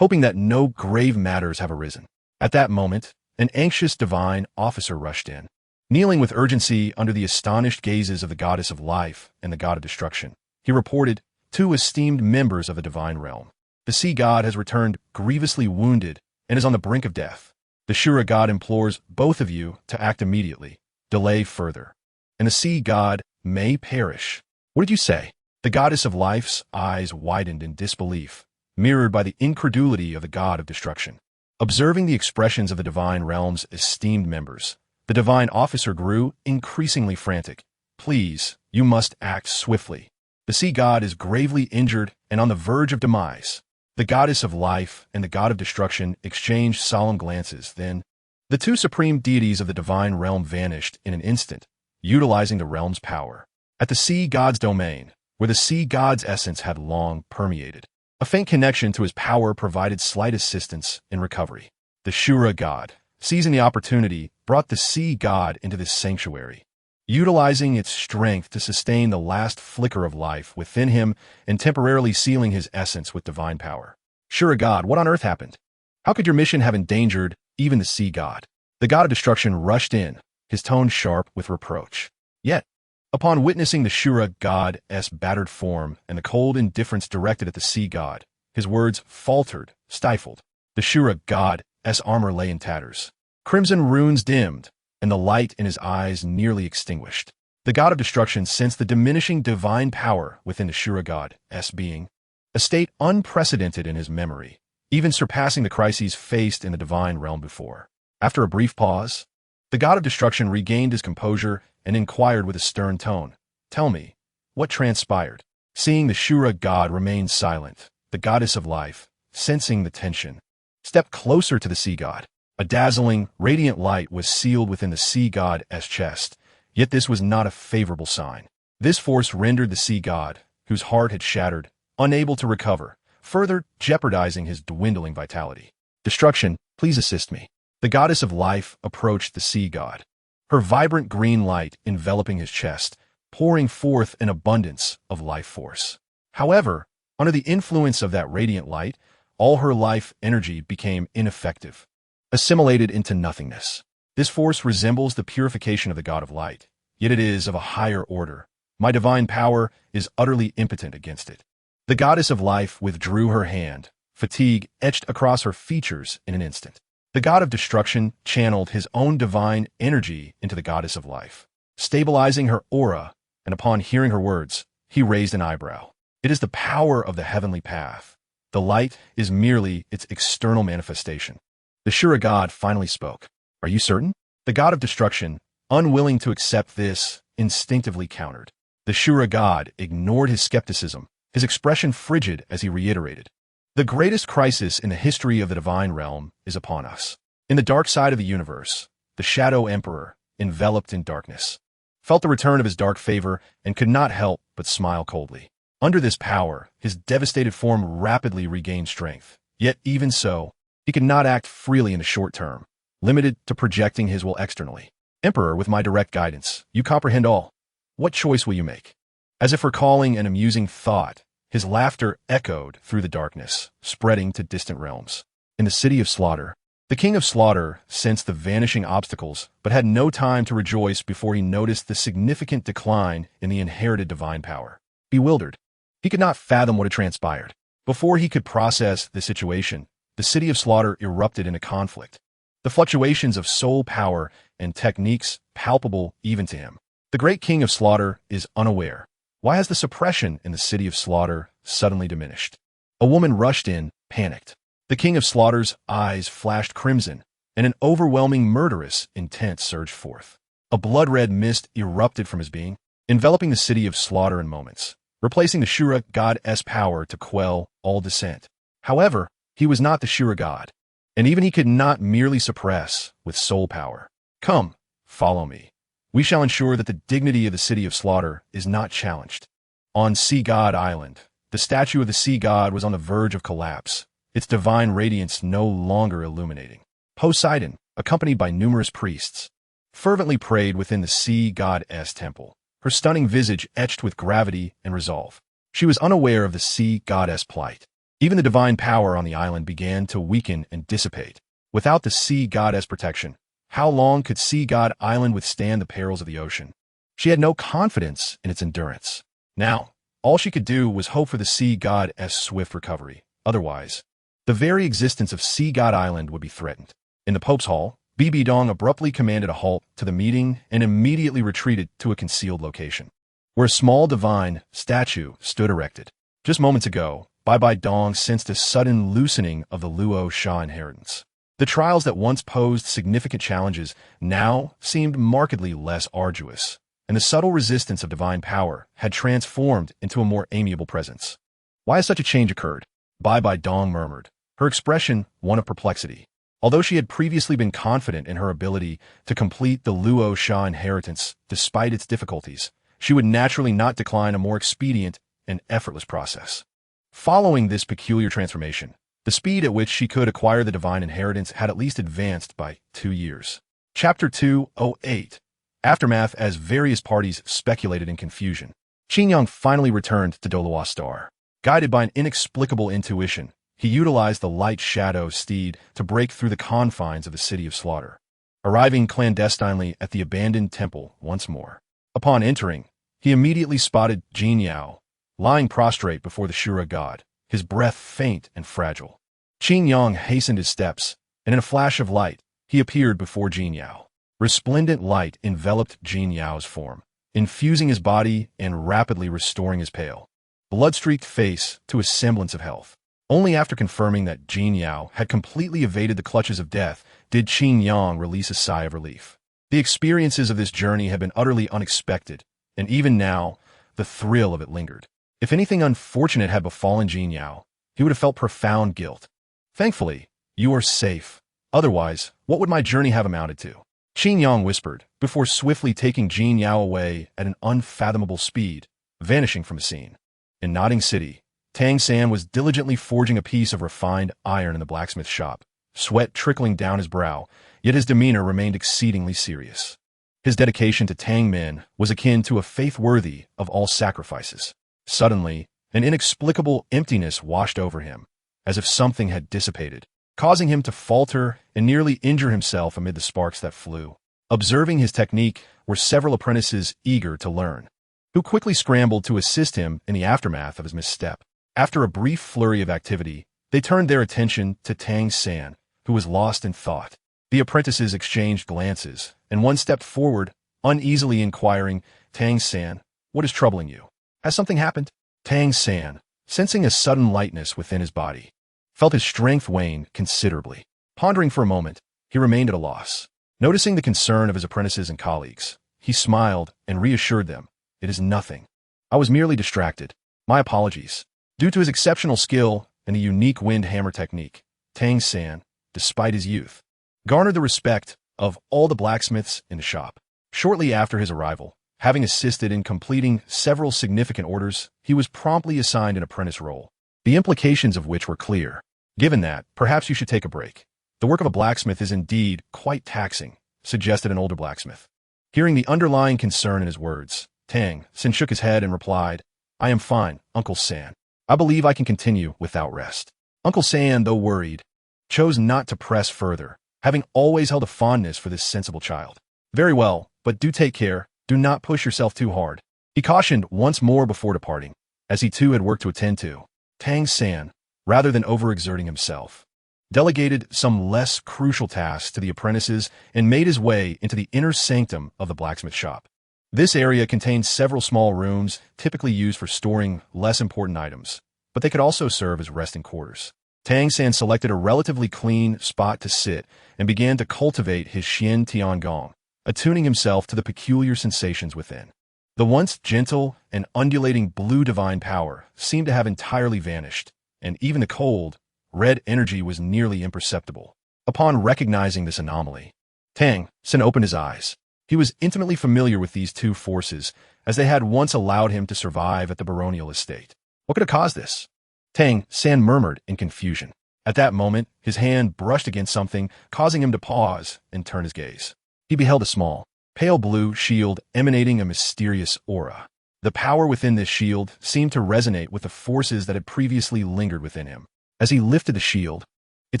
hoping that no grave matters have arisen. At that moment, an anxious divine officer rushed in. Kneeling with urgency under the astonished gazes of the goddess of life and the god of destruction, he reported, 2 esteemed members of the divine realm. The sea god has returned grievously wounded and is on the brink of death. The Shura god implores both of you to act immediately. Delay further, and the sea god may perish. What did you say? The goddess of life's eyes widened in disbelief, mirrored by the incredulity of the god of destruction. Observing the expressions of the divine realm's esteemed members, the divine officer grew increasingly frantic. Please, you must act swiftly. The sea god is gravely injured and on the verge of demise. The goddess of life and the god of destruction exchanged solemn glances. Then, the 2 supreme deities of the divine realm vanished in an instant, utilizing the realm's power. At the sea god's domain, where the sea god's essence had long permeated, a faint connection to his power provided slight assistance in recovery. The Shura god, seizing the opportunity, brought the sea god into this sanctuary, utilizing its strength to sustain the last flicker of life within him and temporarily sealing his essence with divine power. Shura god, what on earth happened? How could your mission have endangered even the sea god? The god of destruction rushed in, his tone sharp with reproach. Yet, upon witnessing the Shura god's battered form and the cold indifference directed at the sea god, his words faltered, stifled. The Shura god's armor lay in tatters. Crimson runes dimmed, and the light in his eyes nearly extinguished. The god of destruction sensed the diminishing divine power within the Shura god's being, a state unprecedented in his memory, even surpassing the crises faced in the divine realm before. After a brief pause, the god of destruction regained his composure and inquired with a stern tone, "Tell me, what transpired?" Seeing the Shura god remain silent, the goddess of life, sensing the tension, stepped closer to the sea god. A dazzling, radiant light was sealed within the sea god's chest, yet this was not a favorable sign. This force rendered the sea god, whose heart had shattered, unable to recover, further jeopardizing his dwindling vitality. Destruction, please assist me. The goddess of life approached the sea god, her vibrant green light enveloping his chest, pouring forth an abundance of life force. However, under the influence of that radiant light, all her life energy became ineffective, assimilated into nothingness. This force resembles the purification of the god of light, yet it is of a higher order. My divine power is utterly impotent against it. The goddess of life withdrew her hand, fatigue etched across her features in an instant. The god of destruction channeled his own divine energy into the goddess of life, stabilizing her aura, and upon hearing her words, he raised an eyebrow. It is the power of the heavenly path. The light is merely its external manifestation. The Shura god finally spoke. Are you certain? The god of destruction, unwilling to accept this, instinctively countered. The Shura god ignored his skepticism, his expression frigid as he reiterated. The greatest crisis in the history of the divine realm is upon us. In the dark side of the universe, the Shadow Emperor, enveloped in darkness, felt the return of his dark favor and could not help but smile coldly. Under this power, his devastated form rapidly regained strength. Yet even so, he could not act freely in the short term, limited to projecting his will externally. Emperor, with my direct guidance, you comprehend all. What choice will you make? As if recalling an amusing thought, his laughter echoed through the darkness, spreading to distant realms. In the city of slaughter, the king of slaughter sensed the vanishing obstacles, but had no time to rejoice before he noticed the significant decline in the inherited divine power. Bewildered, he could not fathom what had transpired. Before he could process the situation, the city of slaughter erupted in a conflict, the fluctuations of soul power and techniques palpable even to him. The great king of slaughter is unaware. Why has the suppression in the city of slaughter suddenly diminished? A woman rushed in, panicked. The king of slaughter's eyes flashed crimson, and an overwhelming murderous intent surged forth. A blood-red mist erupted from his being, enveloping the city of slaughter in moments. replacing the Shura god's power to quell all dissent. However, he was not the Shura god, and even he could not merely suppress with soul power. Come, follow me. We shall ensure that the dignity of the city of slaughter is not challenged. On Sea God Island, the statue of the sea god was on the verge of collapse, its divine radiance no longer illuminating. Poseidon, accompanied by numerous priests, fervently prayed within the sea god's temple, her stunning visage etched with gravity and resolve. She was unaware of the sea god's plight. Even the divine power on the island began to weaken and dissipate. Without the sea god's protection, how long could Sea God Island withstand the perils of the ocean? She had no confidence in its endurance. Now, all she could do was hope for the sea god's swift recovery. Otherwise, the very existence of Sea God Island would be threatened. In the Pope's Hall, Bibi Dong abruptly commanded a halt to the meeting and immediately retreated to a concealed location, where a small divine statue stood erected. Just moments ago, Bai Dong sensed a sudden loosening of the Luo Sha inheritance. The trials that once posed significant challenges now seemed markedly less arduous, and the subtle resistance of divine power had transformed into a more amiable presence. Why has such a change occurred? Bai Dong murmured, her expression one of perplexity. Although she had previously been confident in her ability to complete the Luo Sha inheritance despite its difficulties, she would naturally not decline a more expedient and effortless process. Following this peculiar transformation, the speed at which she could acquire the divine inheritance had at least advanced by 2 years. Chapter 208. Aftermath. As various parties speculated in confusion, Qin Yang finally returned to Doloa Star. Guided by an inexplicable intuition, he utilized the light shadow steed to break through the confines of the city of slaughter, arriving clandestinely at the abandoned temple once more. Upon entering, he immediately spotted Jin Yao, lying prostrate before the Shura god, his breath faint and fragile. Qin Yang hastened his steps, and in a flash of light, he appeared before Jin Yao. Resplendent light enveloped Jin Yao's form, infusing his body and rapidly restoring his pale, blood-streaked face to a semblance of health. Only after confirming that Jin Yao had completely evaded the clutches of death did Qin Yang release a sigh of relief. The experiences of this journey had been utterly unexpected, and even now, the thrill of it lingered. If anything unfortunate had befallen Jin Yao, he would have felt profound guilt. Thankfully, you are safe. Otherwise, what would my journey have amounted to? Qin Yang whispered, before swiftly taking Jin Yao away at an unfathomable speed, vanishing from the scene. In Nodding City, Tang San was diligently forging a piece of refined iron in the blacksmith shop, sweat trickling down his brow, yet his demeanor remained exceedingly serious. His dedication to Tang Min was akin to a faith worthy of all sacrifices. Suddenly, an inexplicable emptiness washed over him, as if something had dissipated, causing him to falter and nearly injure himself amid the sparks that flew. Observing his technique were several apprentices eager to learn, who quickly scrambled to assist him in the aftermath of his misstep. After a brief flurry of activity, they turned their attention to Tang San, who was lost in thought. The apprentices exchanged glances, and one stepped forward, uneasily inquiring, "Tang San, what is troubling you? Has something happened?" Tang San, sensing a sudden lightness within his body, felt his strength wane considerably. Pondering for a moment, he remained at a loss. Noticing the concern of his apprentices and colleagues, he smiled and reassured them, "It is nothing. I was merely distracted. My apologies." Due to his exceptional skill and the unique wind hammer technique, Tang San, despite his youth, garnered the respect of all the blacksmiths in the shop. Shortly after his arrival, having assisted in completing several significant orders, he was promptly assigned an apprentice role, the implications of which were clear. "Given that, perhaps you should take a break. The work of a blacksmith is indeed quite taxing," suggested an older blacksmith. Hearing the underlying concern in his words, Tang San shook his head and replied, "I am fine, Uncle San. I believe I can continue without rest." Uncle San, though worried, chose not to press further, having always held a fondness for this sensible child. "Very well, but do take care. Do not push yourself too hard," he cautioned once more before departing, as he too had work to attend to. Tang San, rather than overexerting himself, delegated some less crucial tasks to the apprentices and made his way into the inner sanctum of the blacksmith shop. This area contained several small rooms typically used for storing less important items, but they could also serve as resting quarters. Tang San selected a relatively clean spot to sit and began to cultivate his Xian Tian Gong, attuning himself to the peculiar sensations within. The once gentle and undulating blue divine power seemed to have entirely vanished, and even the cold, red energy was nearly imperceptible. Upon recognizing this anomaly, Tang Sen opened his eyes. He was intimately familiar with these two forces, as they had once allowed him to survive at the baronial estate. What could have caused this? Tang San murmured in confusion. At that moment, his hand brushed against something, causing him to pause and turn his gaze. He beheld a small, pale blue shield emanating a mysterious aura. The power within this shield seemed to resonate with the forces that had previously lingered within him. As he lifted the shield, it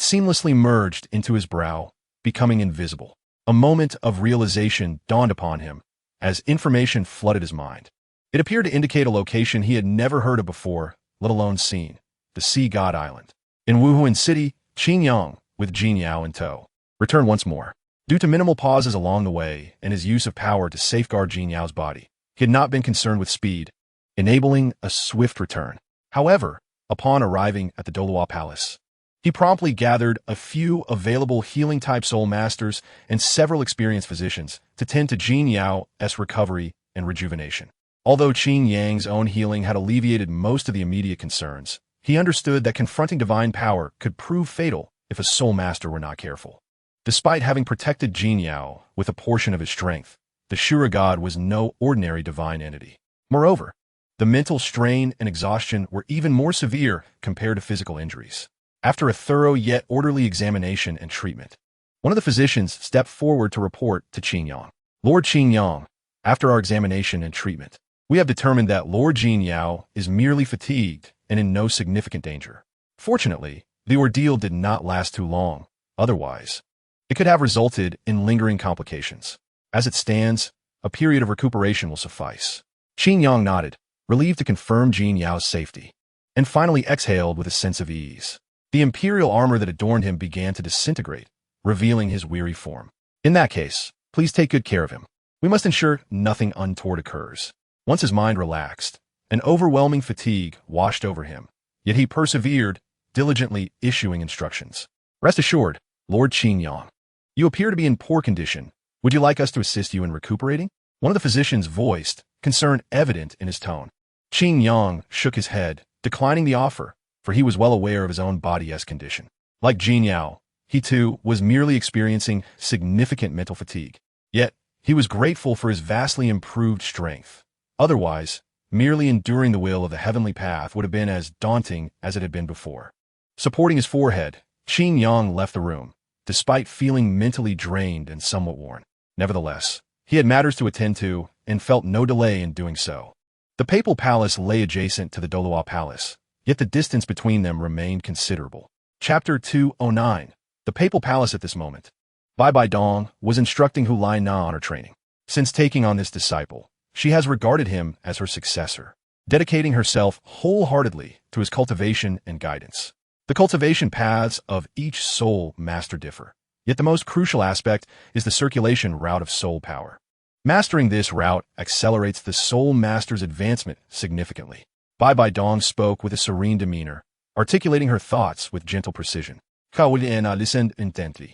seamlessly merged into his brow, becoming invisible. A moment of realization dawned upon him, as information flooded his mind. It appeared to indicate a location he had never heard of before, let alone seen: the Sea God Island. In Wuhuan City, Qin Yang, with Jin Yao in tow, returned once more. Due to minimal pauses along the way and his use of power to safeguard Jin Yao's body, he had not been concerned with speed, enabling a swift return. However, upon arriving at the Doluo Palace, he promptly gathered a few available healing-type soul masters and several experienced physicians to tend to Jin Yao's recovery and rejuvenation. Although Qin Yang's own healing had alleviated most of the immediate concerns, he understood that confronting divine power could prove fatal if a soul master were not careful. Despite having protected Jin Yao with a portion of his strength, the Shura God was no ordinary divine entity. Moreover, the mental strain and exhaustion were even more severe compared to physical injuries. After a thorough yet orderly examination and treatment, one of the physicians stepped forward to report to Qin Yang. Lord Qin Yang, after our examination and treatment, we have determined that Lord Jin Yao is merely fatigued and in no significant danger. Fortunately, the ordeal did not last too long. Otherwise, it could have resulted in lingering complications. As it stands, a period of recuperation will suffice. Qin Yang nodded, relieved to confirm Jin Yao's safety, and finally exhaled with a sense of ease. The imperial armor that adorned him began to disintegrate, revealing his weary form. In that case, please take good care of him. We must ensure nothing untoward occurs. Once his mind relaxed, an overwhelming fatigue washed over him, yet he persevered, diligently issuing instructions. Rest assured, Lord Qin Yang, you appear to be in poor condition. Would you like us to assist you in recuperating? One of the physicians voiced, concern evident in his tone. Qin Yang shook his head, declining the offer, for he was well aware of his own body's condition. Like Jin Yao, he too was merely experiencing significant mental fatigue. Yet, he was grateful for his vastly improved strength. Otherwise, merely enduring the will of the heavenly path would have been as daunting as it had been before. Supporting his forehead, Qin Yang left the room, despite feeling mentally drained and somewhat worn. Nevertheless, he had matters to attend to and felt no delay in doing so. The papal palace lay adjacent to the Doluo Palace, yet the distance between them remained considerable. Chapter 209. The papal palace at this moment. Bai Dong was instructing Hu Lai Na on her training. Since taking on this disciple, she has regarded him as her successor, dedicating herself wholeheartedly to his cultivation and guidance. The cultivation paths of each soul master differ, yet the most crucial aspect is the circulation route of soul power. Mastering this route accelerates the soul master's advancement significantly. Bai Dong spoke with a serene demeanor, articulating her thoughts with gentle precision. Kaoliana listened intently,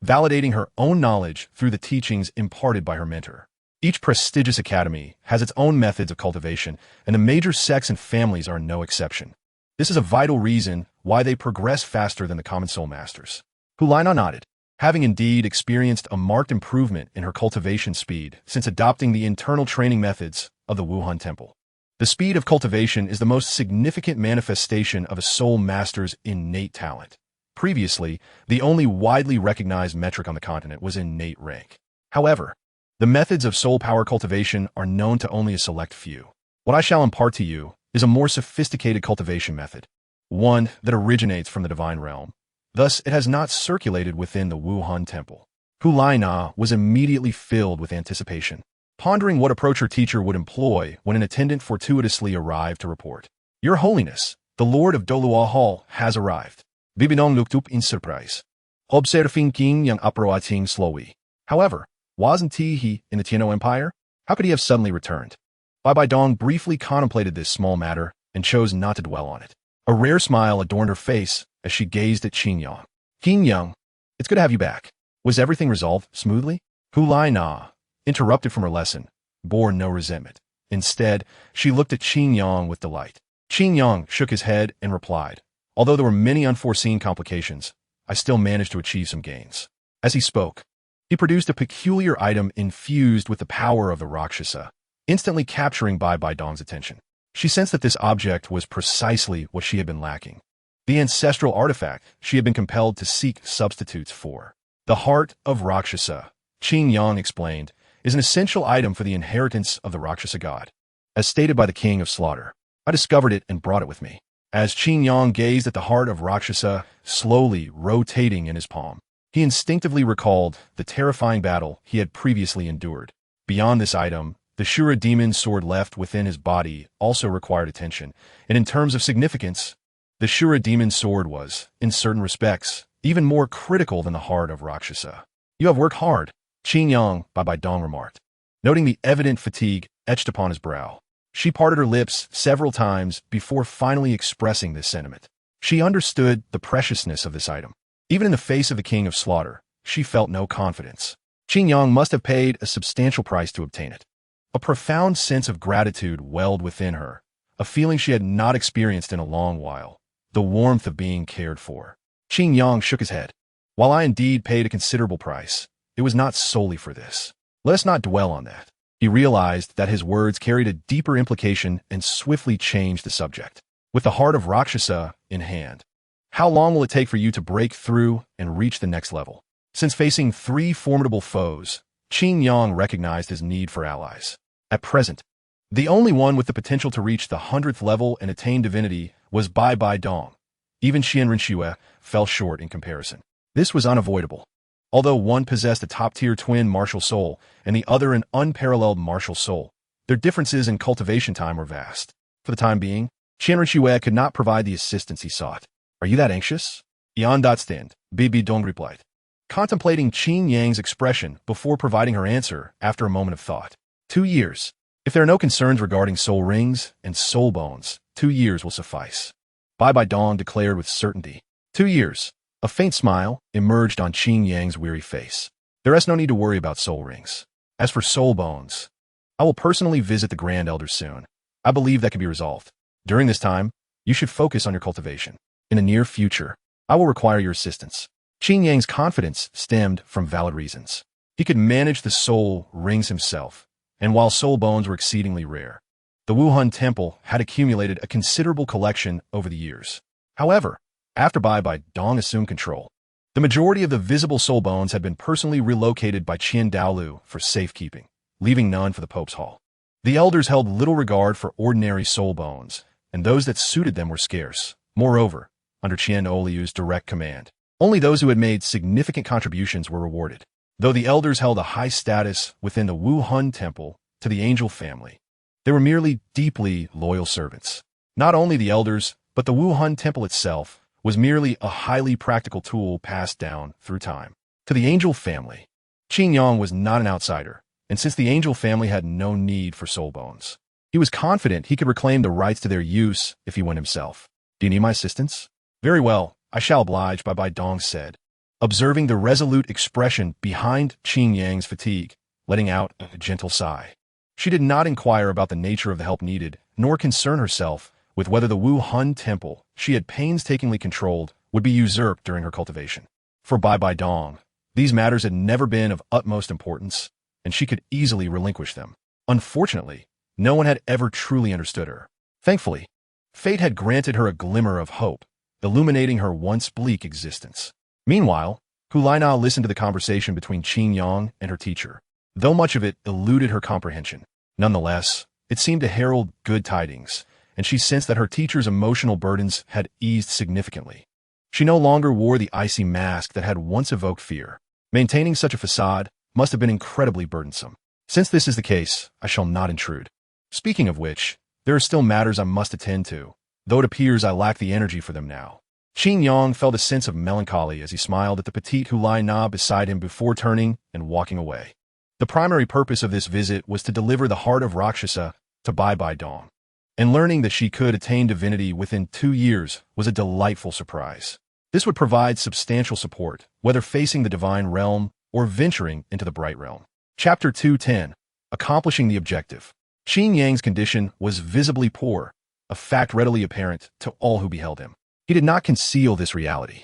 validating her own knowledge through the teachings imparted by her mentor. Each prestigious academy has its own methods of cultivation, and the major sects and families are no exception. This is a vital reason why they progress faster than the common soul masters. Hu Lai Na nodded, having indeed experienced a marked improvement in her cultivation speed since adopting the internal training methods of the Wuhan Temple. The speed of cultivation is the most significant manifestation of a soul master's innate talent. Previously, the only widely recognized metric on the continent was innate rank. However, the methods of soul power cultivation are known to only a select few. What I shall impart to you is a more sophisticated cultivation method, one that originates from the divine realm. Thus, it has not circulated within the Wuhan Temple. Hu Lai Na was immediately filled with anticipation, pondering what approach her teacher would employ when an attendant fortuitously arrived to report. Your Holiness, the Lord of Doluo Hall has arrived. Bibinong looked up in surprise, observing King Yang approaching slowly. However, wasn't he in the Tiano Empire? How could he have suddenly returned? Bai Dong briefly contemplated this small matter and chose not to dwell on it. A rare smile adorned her face as she gazed at Qin Yang. Qin Yang, it's good to have you back. Was everything resolved smoothly? Hu Lai Na, interrupted from her lesson, bore no resentment. Instead, she looked at Qin Yang with delight. Qin Yang shook his head and replied, "Although there were many unforeseen complications, I still managed to achieve some gains." As he spoke, he produced a peculiar item infused with the power of the Rakshasa, instantly capturing Bai Bai Dong's attention. She sensed that this object was precisely what she had been lacking. The ancestral artifact she had been compelled to seek substitutes for. The heart of Rakshasa, Qin Yang explained, is an essential item for the inheritance of the Rakshasa god. As stated by the king of slaughter, I discovered it and brought it with me. As Qin Yang gazed at the heart of Rakshasa slowly rotating in his palm, he instinctively recalled the terrifying battle he had previously endured. Beyond this item, the Shura demon sword left within his body also required attention, and in terms of significance, the Shura demon sword was, in certain respects, even more critical than the heart of Rakshasa. "You have worked hard," Qin Yang Bai Bai Dong remarked, noting the evident fatigue etched upon his brow. She parted her lips several times before finally expressing this sentiment. She understood the preciousness of this item. Even in the face of the king of slaughter, she felt no confidence. Qin Yang must have paid a substantial price to obtain it. A profound sense of gratitude welled within her, a feeling she had not experienced in a long while, the warmth of being cared for. Qin Yang shook his head. "While I indeed paid a considerable price, it was not solely for this. Let us not dwell on that." He realized that his words carried a deeper implication and swiftly changed the subject. "With the heart of Rakshasa in hand, how long will it take for you to break through and reach the next level?" Since facing 3 formidable foes, Qin Yang recognized his need for allies. At present, the only one with the potential to reach the 100th level and attain divinity was Bai Bai Dong. Even Xian Rinxue fell short in comparison. This was unavoidable. Although one possessed a top-tier twin martial soul and the other an unparalleled martial soul, their differences in cultivation time were vast. For the time being, Xian Rinxue could not provide the assistance he sought. "Are you that anxious?" Yan Datstand, Bibi Dong replied, contemplating Qin Yang's expression before providing her answer after a moment of thought. 2 years. If there are no concerns regarding soul rings and soul bones, 2 years will suffice. Bai Bai Dong declared with certainty. 2 years. A faint smile emerged on Qin Yang's weary face. There is no need to worry about soul rings. As for soul bones, I will personally visit the Grand Elders soon. I believe that can be resolved. During this time, you should focus on your cultivation. In the near future, I will require your assistance. Qin Yang's confidence stemmed from valid reasons. He could manage the soul rings himself, and while soul bones were exceedingly rare, the Wuhan Temple had accumulated a considerable collection over the years. However, after Bai Bai Dong assumed control, the majority of the visible soul bones had been personally relocated by Qian Daolu for safekeeping, leaving none for the Pope's Hall. The elders held little regard for ordinary soul bones, and those that suited them were scarce. Moreover, under Qian Oliu's direct command, only those who had made significant contributions were rewarded. Though the elders held a high status within the Wuhan Temple to the angel family, they were merely deeply loyal servants. Not only the elders, but the Wuhan Temple itself was merely a highly practical tool passed down through time. To the angel family, Qin Yang was not an outsider, and since the angel family had no need for soul bones, he was confident he could reclaim the rights to their use if he went himself. "Do you need my assistance?" "Very well, I shall oblige," Bai Bai Dong said, observing the resolute expression behind Qin Yang's fatigue, letting out a gentle sigh. She did not inquire about the nature of the help needed, nor concern herself with whether the Wuhan Temple she had painstakingly controlled would be usurped during her cultivation. For Bai Bai Dong, these matters had never been of utmost importance, and she could easily relinquish them. Unfortunately, no one had ever truly understood her. Thankfully, fate had granted her a glimmer of hope, illuminating her once bleak existence. Meanwhile, Hulaina listened to the conversation between Qin Yang and her teacher. Though much of it eluded her comprehension, nonetheless, it seemed to herald good tidings, and she sensed that her teacher's emotional burdens had eased significantly. She no longer wore the icy mask that had once evoked fear. Maintaining such a facade must have been incredibly burdensome. Since this is the case, I shall not intrude. Speaking of which, there are still matters I must attend to, though it appears I lack the energy for them now. Qin Yang felt a sense of melancholy as he smiled at the petite Hulaina beside him before turning and walking away. The primary purpose of this visit was to deliver the heart of Rakshasa to Bai Bai Dong, and learning that she could attain divinity within 2 years was a delightful surprise. This would provide substantial support, whether facing the divine realm or venturing into the bright realm. Chapter 210. Accomplishing the objective. Qin Yang's condition was visibly poor, a fact readily apparent to all who beheld him. He did not conceal this reality.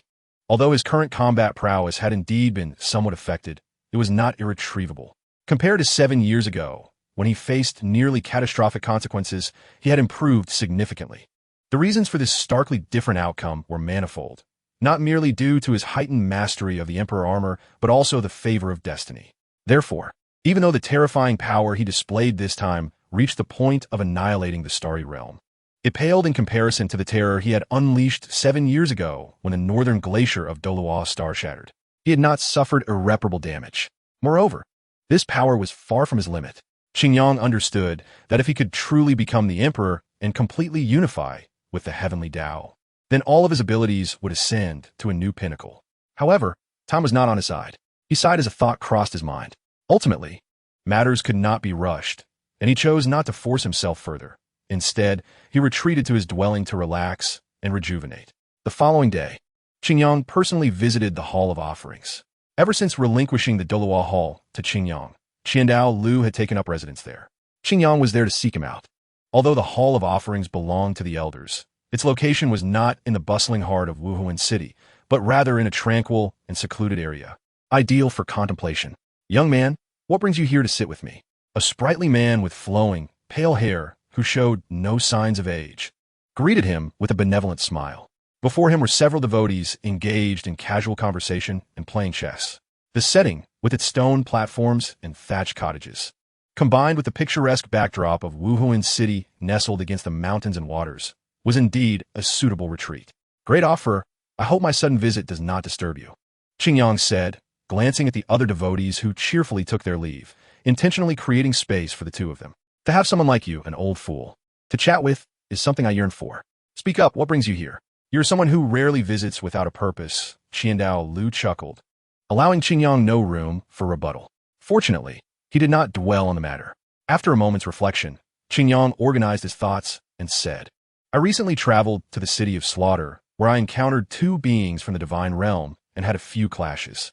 Although his current combat prowess had indeed been somewhat affected, it was not irretrievable. Compared to 7 years ago, when he faced nearly catastrophic consequences, he had improved significantly. The reasons for this starkly different outcome were manifold, not merely due to his heightened mastery of the Emperor armor, but also the favor of destiny. Therefore, even though the terrifying power he displayed this time reached the point of annihilating the starry realm, it paled in comparison to the terror he had unleashed 7 years ago when the northern glacier of Doloa star-shattered. He had not suffered irreparable damage. Moreover, this power was far from his limit. Xingyang understood that if he could truly become the emperor and completely unify with the heavenly Tao, then all of his abilities would ascend to a new pinnacle. However, time was not on his side. He sighed as a thought crossed his mind. Ultimately, matters could not be rushed, and he chose not to force himself further. Instead, he retreated to his dwelling to relax and rejuvenate. The following day, Xingyang personally visited the Hall of Offerings. Ever since relinquishing the Doloa Hall to Xingyang, Qiandao Lu had taken up residence there. Xingyang was there to seek him out. Although the Hall of Offerings belonged to the elders, its location was not in the bustling heart of Wuhuan City, but rather in a tranquil and secluded area, ideal for contemplation. "Young man, what brings you here to sit with me?" A sprightly man with flowing, pale hair, who showed no signs of age, greeted him with a benevolent smile. Before him were several devotees engaged in casual conversation and playing chess. The setting, with its stone platforms and thatched cottages, combined with the picturesque backdrop of Wuhuan City nestled against the mountains and waters, was indeed a suitable retreat. "Great offer. I hope my sudden visit does not disturb you," Xingyang said, glancing at the other devotees who cheerfully took their leave, intentionally creating space for the two of them. "To have someone like you, an old fool, to chat with, is something I yearn for. Speak up, what brings you here?" "You're someone who rarely visits without a purpose," Qiandao Lu chuckled, allowing Xingyang no room for rebuttal. Fortunately, he did not dwell on the matter. After a moment's reflection, Xingyang organized his thoughts and said, "I recently traveled to the city of Slaughter, where I encountered 2 beings from the divine realm and had a few clashes."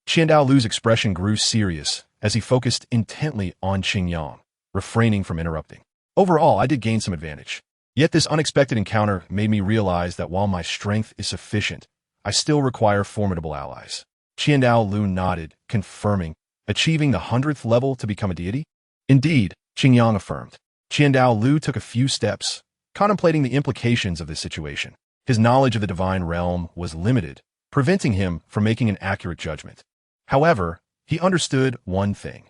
Qiandao Lu's expression grew serious as he focused intently on Xingyang, refraining from interrupting. "Overall, I did gain some advantage. Yet this unexpected encounter made me realize that while my strength is sufficient, I still require formidable allies." Qiandao Lu nodded, confirming, "Achieving the 100th level to become a deity?" "Indeed," Xingyang affirmed. Qiandao Lu took a few steps, contemplating the implications of this situation. His knowledge of the divine realm was limited, preventing him from making an accurate judgment. However, he understood one thing.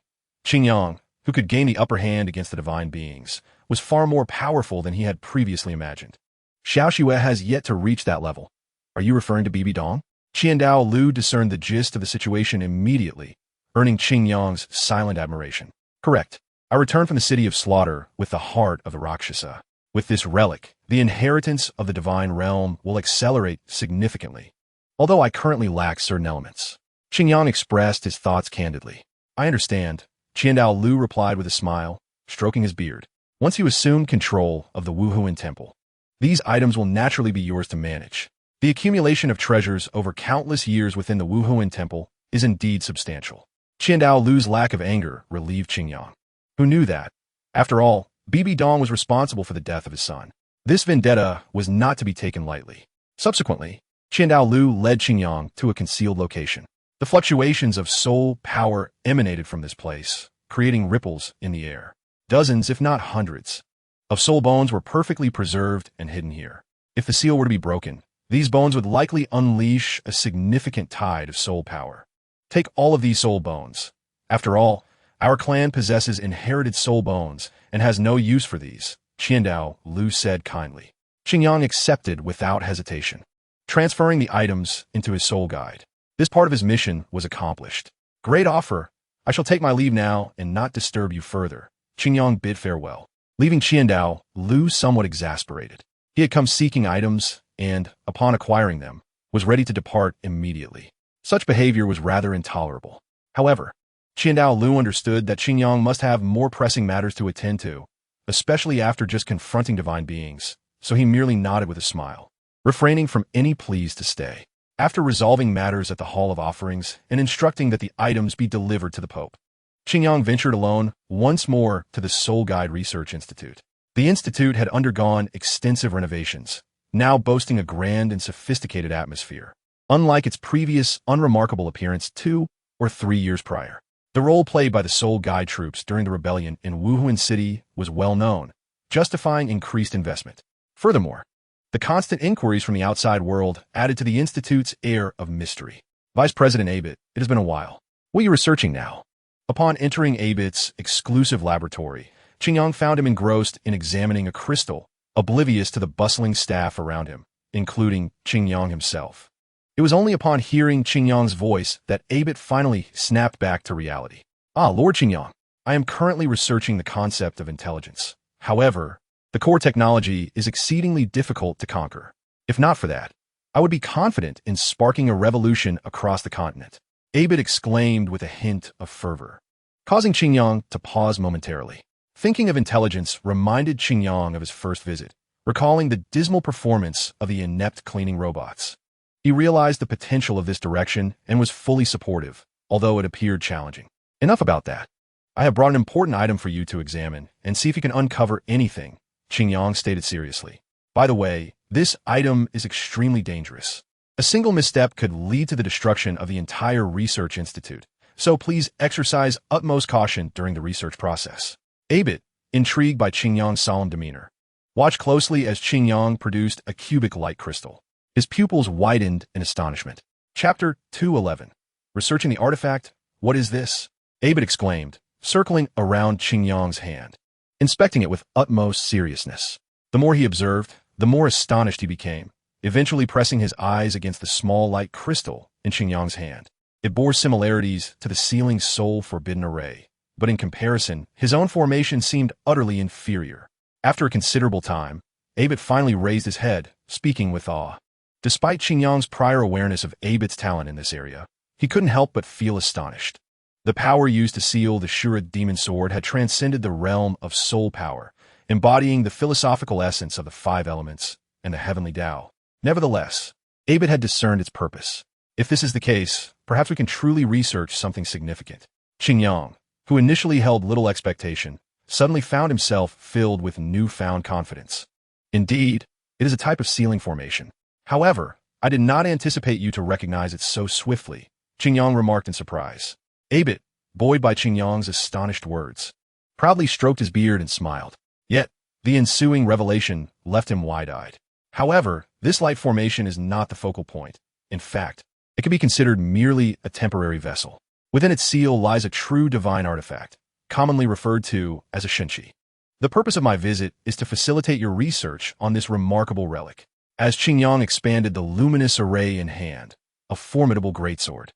Xingyang, who could gain the upper hand against the divine beings, was far more powerful than he had previously imagined. Xiao Xue has yet to reach that level. "Are you referring to Bibi Dong?" Qiandao Lu discerned the gist of the situation immediately, earning Xingyang's silent admiration. "Correct. I returned from the city of Slaughter with the heart of the Rakshasa. With this relic, the inheritance of the divine realm will accelerate significantly, although I currently lack certain elements." Xingyang expressed his thoughts candidly. "I understand," Qiandao Lu replied with a smile, stroking his beard. "Once you assume control of the Wuhuan Temple, these items will naturally be yours to manage. The accumulation of treasures over countless years within the Wuhuan Temple is indeed substantial." Qiandao Lu's lack of anger relieved Xingyang, who knew that, after all, Bibi Dong was responsible for the death of his son. This vendetta was not to be taken lightly. Subsequently, Qiandao Lu led Xingyang to a concealed location. The fluctuations of soul power emanated from this place, creating ripples in the air. Dozens, if not hundreds, of soul bones were perfectly preserved and hidden here. If the seal were to be broken, these bones would likely unleash a significant tide of soul power. "Take all of these soul bones. After all, our clan possesses inherited soul bones and has no use for these," Qiandao Lu said kindly. Xingyang accepted without hesitation, transferring the items into his soul guide. This part of his mission was accomplished. "Great offer. I shall take my leave now and not disturb you further." Xingyang bid farewell, leaving Qiandao Lu somewhat exasperated. He had come seeking items and, upon acquiring them, was ready to depart immediately. Such behavior was rather intolerable. However, Qiandao Lu understood that Xingyang must have more pressing matters to attend to, especially after just confronting divine beings, so he merely nodded with a smile, refraining from any pleas to stay. After resolving matters at the Hall of Offerings and instructing that the items be delivered to the Pope, Qingyang ventured alone once more to the Soul Guide Research Institute. The institute had undergone extensive renovations, now boasting a grand and sophisticated atmosphere, unlike its previous unremarkable appearance 2 or 3 years prior. The role played by the Soul Guide troops during the rebellion in Wuhan City was well known, justifying increased investment. Furthermore, the constant inquiries from the outside world added to the institute's air of mystery. Vice President Abit, it has been a while. What are you researching now? Upon entering Abit's exclusive laboratory, Qingyang found him engrossed in examining a crystal, oblivious to the bustling staff around him, including Qingyang himself. It was only upon hearing Qingyang's voice that Abit finally snapped back to reality. Ah, Lord Qingyang, I am currently researching the concept of intelligence. However, the core technology is exceedingly difficult to conquer. If not for that, I would be confident in sparking a revolution across the continent. Abit exclaimed with a hint of fervor, causing Qingyang to pause momentarily. Thinking of intelligence reminded Qingyang of his first visit, recalling the dismal performance of the inept cleaning robots. He realized the potential of this direction and was fully supportive, although it appeared challenging. Enough about that. I have brought an important item for you to examine and see if you can uncover anything, Qingyang stated seriously. By the way, this item is extremely dangerous. A single misstep could lead to the destruction of the entire research institute, so please exercise utmost caution during the research process. Abit, intrigued by Qingyang's solemn demeanor, watched closely as Qingyang produced a cubic light crystal. His pupils widened in astonishment. Chapter 211. Researching the artifact? What is this? Abit exclaimed, circling around Qingyang's hand, inspecting it with utmost seriousness. The more he observed, the more astonished he became, eventually pressing his eyes against the small light crystal in Qingyang's hand. It bore similarities to the ceiling's Soul Forbidden Array, but in comparison, his own formation seemed utterly inferior. After a considerable time, Abit finally raised his head, speaking with awe. Despite Qingyang's prior awareness of Abit's talent in this area, he couldn't help but feel astonished. The power used to seal the Shura demon sword had transcended the realm of soul power, embodying the philosophical essence of the 5 elements and the heavenly Tao. Nevertheless, Abit had discerned its purpose. If this is the case, perhaps we can truly research something significant. Qingyang, who initially held little expectation, suddenly found himself filled with newfound confidence. Indeed, it is a type of sealing formation. However, I did not anticipate you to recognize it so swiftly, Qingyang remarked in surprise. Abit, buoyed by Qingyang's astonished words, proudly stroked his beard and smiled. Yet, the ensuing revelation left him wide-eyed. However, this light formation is not the focal point. In fact, it can be considered merely a temporary vessel. Within its seal lies a true divine artifact, commonly referred to as a shenqi. The purpose of my visit is to facilitate your research on this remarkable relic. As Qingyang expanded the luminous array in hand, a formidable greatsword,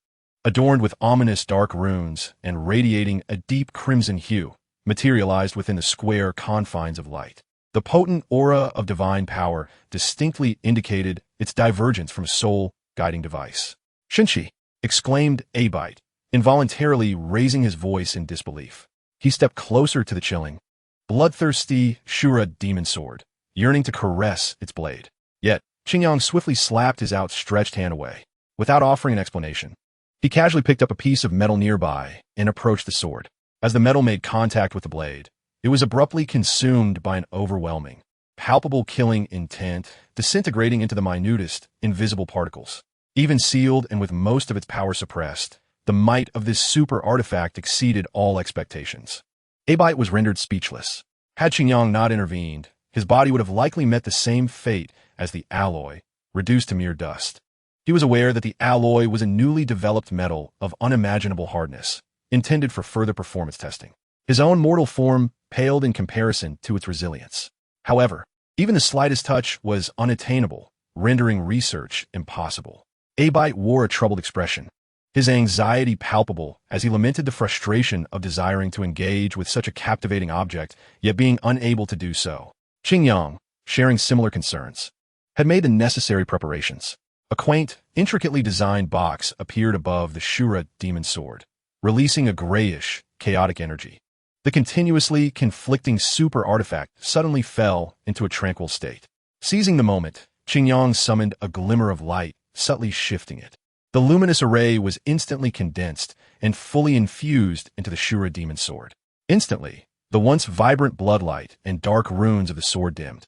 adorned with ominous dark runes and radiating a deep crimson hue, materialized within the square confines of light. The potent aura of divine power distinctly indicated its divergence from a soul-guiding device. Shenqi, exclaimed Abit, involuntarily raising his voice in disbelief. He stepped closer to the chilling, bloodthirsty Shura demon sword, yearning to caress its blade. Yet, Qingyang swiftly slapped his outstretched hand away. Without offering an explanation, he casually picked up a piece of metal nearby and approached the sword. As the metal made contact with the blade, it was abruptly consumed by an overwhelming, palpable killing intent, disintegrating into the minutest, invisible particles. Even sealed and with most of its power suppressed, the might of this super artifact exceeded all expectations. Abit was rendered speechless. Had Qingyang not intervened, his body would have likely met the same fate as the alloy, reduced to mere dust. He was aware that the alloy was a newly developed metal of unimaginable hardness, intended for further performance testing. His own mortal form paled in comparison to its resilience. However, even the slightest touch was unattainable, rendering research impossible. Abit wore a troubled expression, his anxiety palpable as he lamented the frustration of desiring to engage with such a captivating object, yet being unable to do so. Qingyang, sharing similar concerns, had made the necessary preparations. A quaint, intricately designed box appeared above the Shura demon sword, releasing a grayish, chaotic energy. The continuously conflicting super artifact suddenly fell into a tranquil state. Seizing the moment, Qingyang summoned a glimmer of light, subtly shifting it. The luminous array was instantly condensed and fully infused into the Shura demon sword. Instantly, the once vibrant bloodlight and dark runes of the sword dimmed,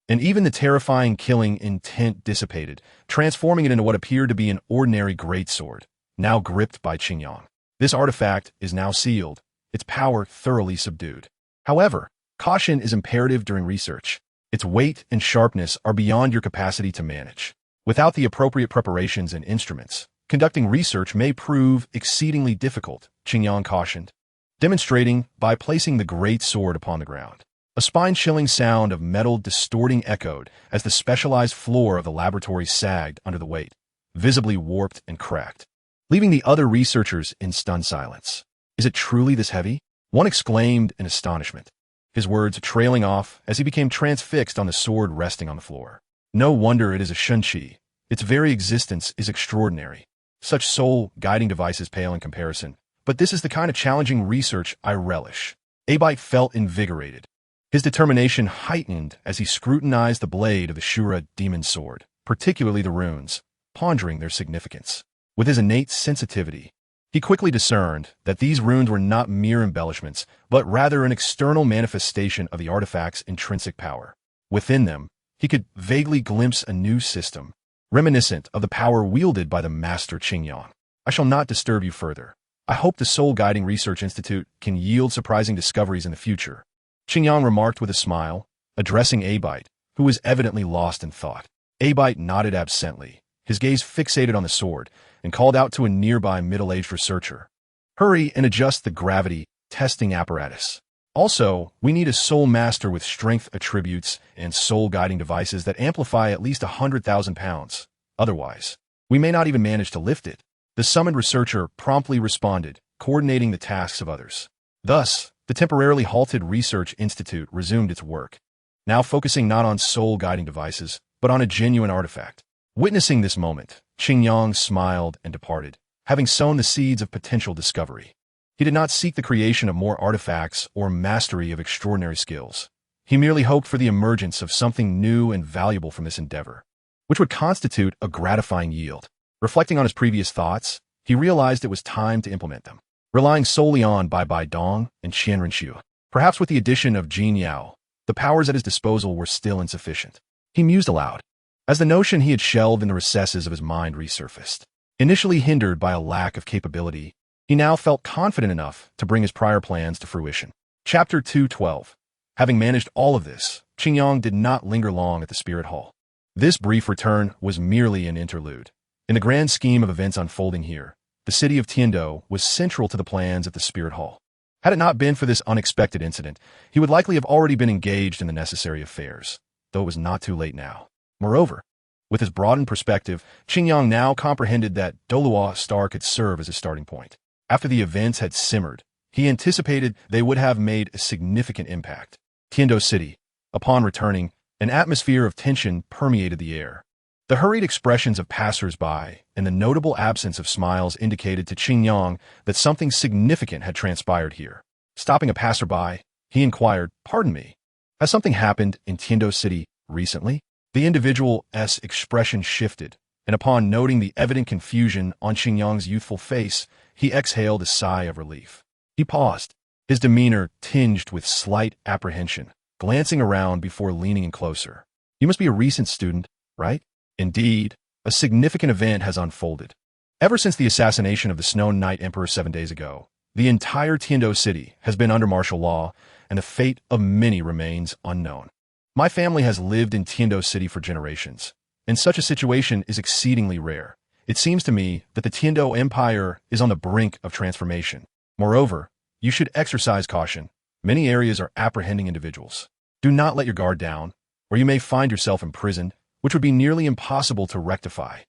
and even the terrifying killing intent dissipated, transforming it into what appeared to be an ordinary greatsword, now gripped by Qingyang. This artifact is now sealed, its power thoroughly subdued. However, caution is imperative during research. Its weight and sharpness are beyond your capacity to manage. Without the appropriate preparations and instruments, conducting research may prove exceedingly difficult, Qingyang cautioned, demonstrating by placing the great sword upon the ground. A spine-chilling sound of metal distorting echoed as the specialized floor of the laboratory sagged under the weight, visibly warped and cracked, leaving the other researchers in stunned silence. "Is it truly this heavy?" one exclaimed in astonishment, his words trailing off as he became transfixed on the sword resting on the floor. "No wonder it is a shunqi. Its very existence is extraordinary. Such soul-guiding devices pale in comparison. But this is the kind of challenging research I relish." Abite felt invigorated, his determination heightened as he scrutinized the blade of the Shura demon sword, particularly the runes, pondering their significance. With his innate sensitivity, he quickly discerned that these runes were not mere embellishments, but rather an external manifestation of the artifact's intrinsic power. Within them, he could vaguely glimpse a new system, reminiscent of the power wielded by the master Qingyang. "I shall not disturb you further. I hope the Soul Guiding Research Institute can yield surprising discoveries in the future," Qingyang remarked with a smile, addressing Abite, who was evidently lost in thought. Abite nodded absently, his gaze fixated on the sword, and called out to a nearby middle-aged researcher, "Hurry and adjust the gravity testing apparatus. Also, we need a soul master with strength attributes and soul-guiding devices that amplify at least 100,000 pounds. Otherwise, we may not even manage to lift it." The summoned researcher promptly responded, coordinating the tasks of others. Thus, the temporarily halted Research Institute resumed its work, now focusing not on soul-guiding devices, but on a genuine artifact. Witnessing this moment, Qingyang smiled and departed, having sown the seeds of potential discovery. He did not seek the creation of more artifacts or mastery of extraordinary skills. He merely hoped for the emergence of something new and valuable from this endeavor, which would constitute a gratifying yield. Reflecting on his previous thoughts, he realized it was time to implement them, relying solely on Bai Dong and Qianren Xiu. Perhaps with the addition of Jin Yao, the powers at his disposal were still insufficient. He mused aloud, as the notion he had shelved in the recesses of his mind resurfaced. Initially hindered by a lack of capability, he now felt confident enough to bring his prior plans to fruition. Chapter 212. Having managed all of this, Qingyang did not linger long at the Spirit Hall. This brief return was merely an interlude. In the grand scheme of events unfolding here, the city of Tiando was central to the plans at the Spirit Hall. Had it not been for this unexpected incident, he would likely have already been engaged in the necessary affairs, though it was not too late now. Moreover, with his broadened perspective, Qingyang now comprehended that Dolua Star could serve as a starting point. After the events had simmered, he anticipated they would have made a significant impact. Tiando City. Upon returning, an atmosphere of tension permeated the air. The hurried expressions of passers-by and the notable absence of smiles indicated to Qingyang that something significant had transpired here. Stopping a passerby, he inquired, "Pardon me, has something happened in Tiando City recently?" The individual's expression shifted, and upon noting the evident confusion on Qingyang's youthful face, he exhaled a sigh of relief. He paused, his demeanor tinged with slight apprehension, glancing around before leaning in closer. "You must be a recent student, right?" "Indeed, a significant event has unfolded. Ever since the assassination of the Snow Knight Emperor 7 days ago, the entire Tiando City has been under martial law, and the fate of many remains unknown. My family has lived in Tiando City for generations, and such a situation is exceedingly rare. It seems to me that the Tiando Empire is on the brink of transformation. Moreover, you should exercise caution. Many areas are apprehending individuals. Do not let your guard down, or you may find yourself imprisoned, which would be nearly impossible to rectify."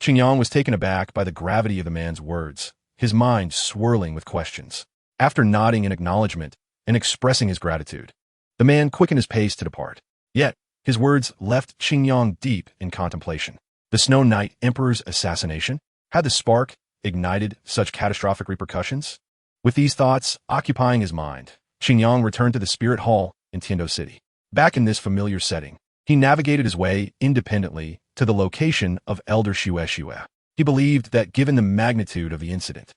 Qingyang was taken aback by the gravity of the man's words, his mind swirling with questions. After nodding in acknowledgement and expressing his gratitude, the man quickened his pace to depart. Yet, his words left Qingyang deep in contemplation. The Snow Knight Emperor's assassination? Had the spark ignited such catastrophic repercussions? With these thoughts occupying his mind, Qingyang returned to the Spirit Hall in Tiando City. Back in this familiar setting, he navigated his way independently to the location of Elder Xue Xue. He believed that given the magnitude of the incident,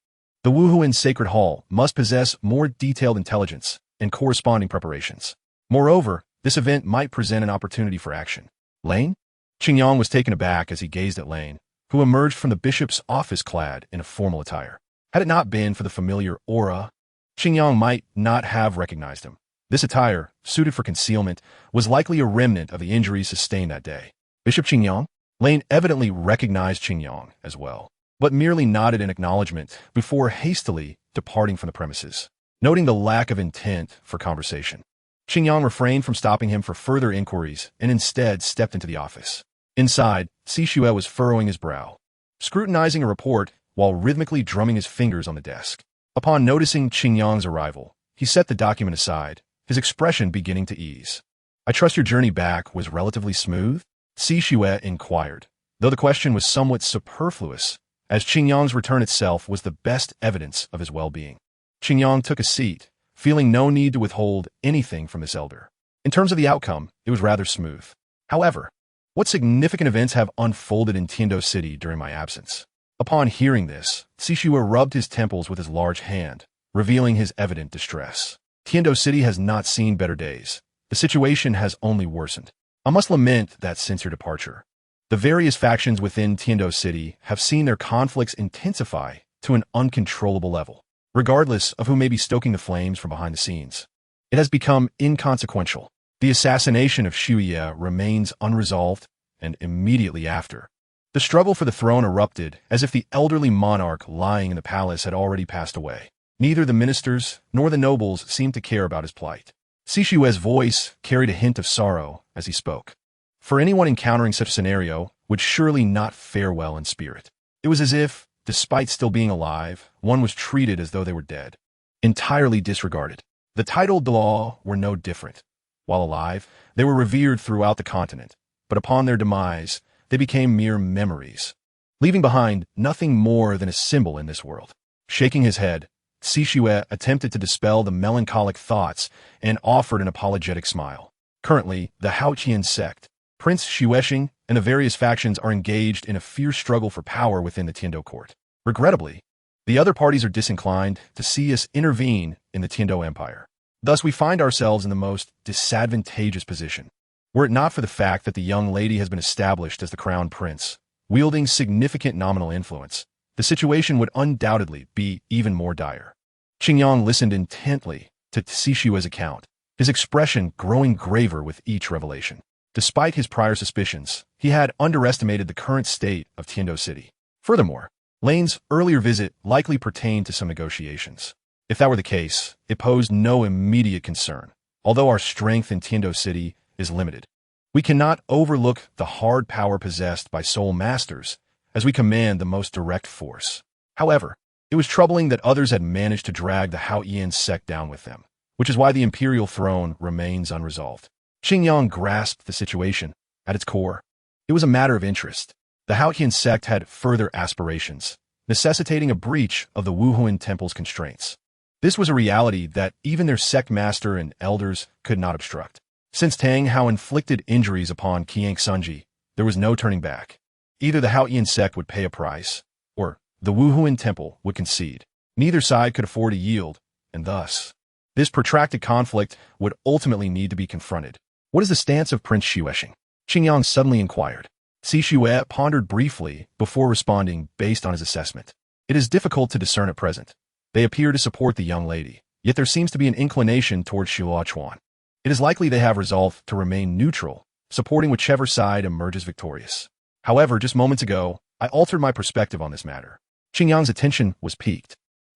the Wuhuan Sacred Hall must possess more detailed intelligence and corresponding preparations. Moreover, this event might present an opportunity for action. Lane? Qingyang was taken aback as he gazed at Lane, who emerged from the bishop's office clad in a formal attire. Had it not been for the familiar aura, Qingyang might not have recognized him. This attire, suited for concealment, was likely a remnant of the injuries sustained that day. Bishop Qingyang? Lane evidently recognized Qingyang as well, but merely nodded in acknowledgement before hastily departing from the premises. Noting the lack of intent for conversation, Qingyang refrained from stopping him for further inquiries and instead stepped into the office. Inside, Xue was furrowing his brow, scrutinizing a report while rhythmically drumming his fingers on the desk. Upon noticing Qingyang's arrival, he set the document aside, his expression beginning to ease. "I trust your journey back was relatively smooth?" Xue inquired, though the question was somewhat superfluous, as Qingyang's return itself was the best evidence of his well-being. Qingyang took a seat, feeling no need to withhold anything from this elder. In terms of the outcome, it was rather smooth. However, what significant events have unfolded in Tiando City during my absence? Upon hearing this, Xue rubbed his temples with his large hand, revealing his evident distress. Tiando City has not seen better days. The situation has only worsened. I must lament that since your departure, the various factions within Tiando City have seen their conflicts intensify to an uncontrollable level. Regardless of who may be stoking the flames from behind the scenes, it has become inconsequential. The assassination of Xue remains unresolved, and immediately after, the struggle for the throne erupted as if the elderly monarch lying in the palace had already passed away. Neither the ministers nor the nobles seemed to care about his plight. Xishue's voice carried a hint of sorrow as he spoke. For anyone encountering such a scenario would surely not fare well in spirit. It was as if, despite still being alive, one was treated as though they were dead, entirely disregarded. The titled law were no different. While alive, they were revered throughout the continent, but upon their demise, they became mere memories, leaving behind nothing more than a symbol in this world. Shaking his head, Xishue attempted to dispel the melancholic thoughts and offered an apologetic smile. Currently, the Haoqian sect, Prince Xuexing, and the various factions are engaged in a fierce struggle for power within the Tiando court. Regrettably, the other parties are disinclined to see us intervene in the Tiando Empire. Thus, we find ourselves in the most disadvantageous position. Were it not for the fact that the young lady has been established as the crown prince, wielding significant nominal influence, the situation would undoubtedly be even more dire. Qingyang listened intently to Xishue's account, his expression growing graver with each revelation. Despite his prior suspicions, he had underestimated the current state of Tiando City. Furthermore, Lane's earlier visit likely pertained to some negotiations. If that were the case, it posed no immediate concern, although our strength in Tiando City is limited. We cannot overlook the hard power possessed by soul masters, as we command the most direct force. However, it was troubling that others had managed to drag the Haoqian sect down with them, which is why the imperial throne remains unresolved. Qingyang grasped the situation. At its core, it was a matter of interest. The Haoqian sect had further aspirations, necessitating a breach of the Wuhuan temple's constraints. This was a reality that even their sect master and elders could not obstruct. Since Tang Hao inflicted injuries upon Qiang Sunji, there was no turning back. Either the Haoqian sect would pay a price, or the Wuhuan temple would concede. Neither side could afford to yield, and thus, this protracted conflict would ultimately need to be confronted. What is the stance of Prince Xuexing? Qingyang suddenly inquired. Xishue pondered briefly before responding based on his assessment. It is difficult to discern at present. They appear to support the young lady, yet there seems to be an inclination towards Xiluochuan. It is likely they have resolved to remain neutral, supporting whichever side emerges victorious. However, just moments ago, I altered my perspective on this matter. Qingyang's attention was piqued,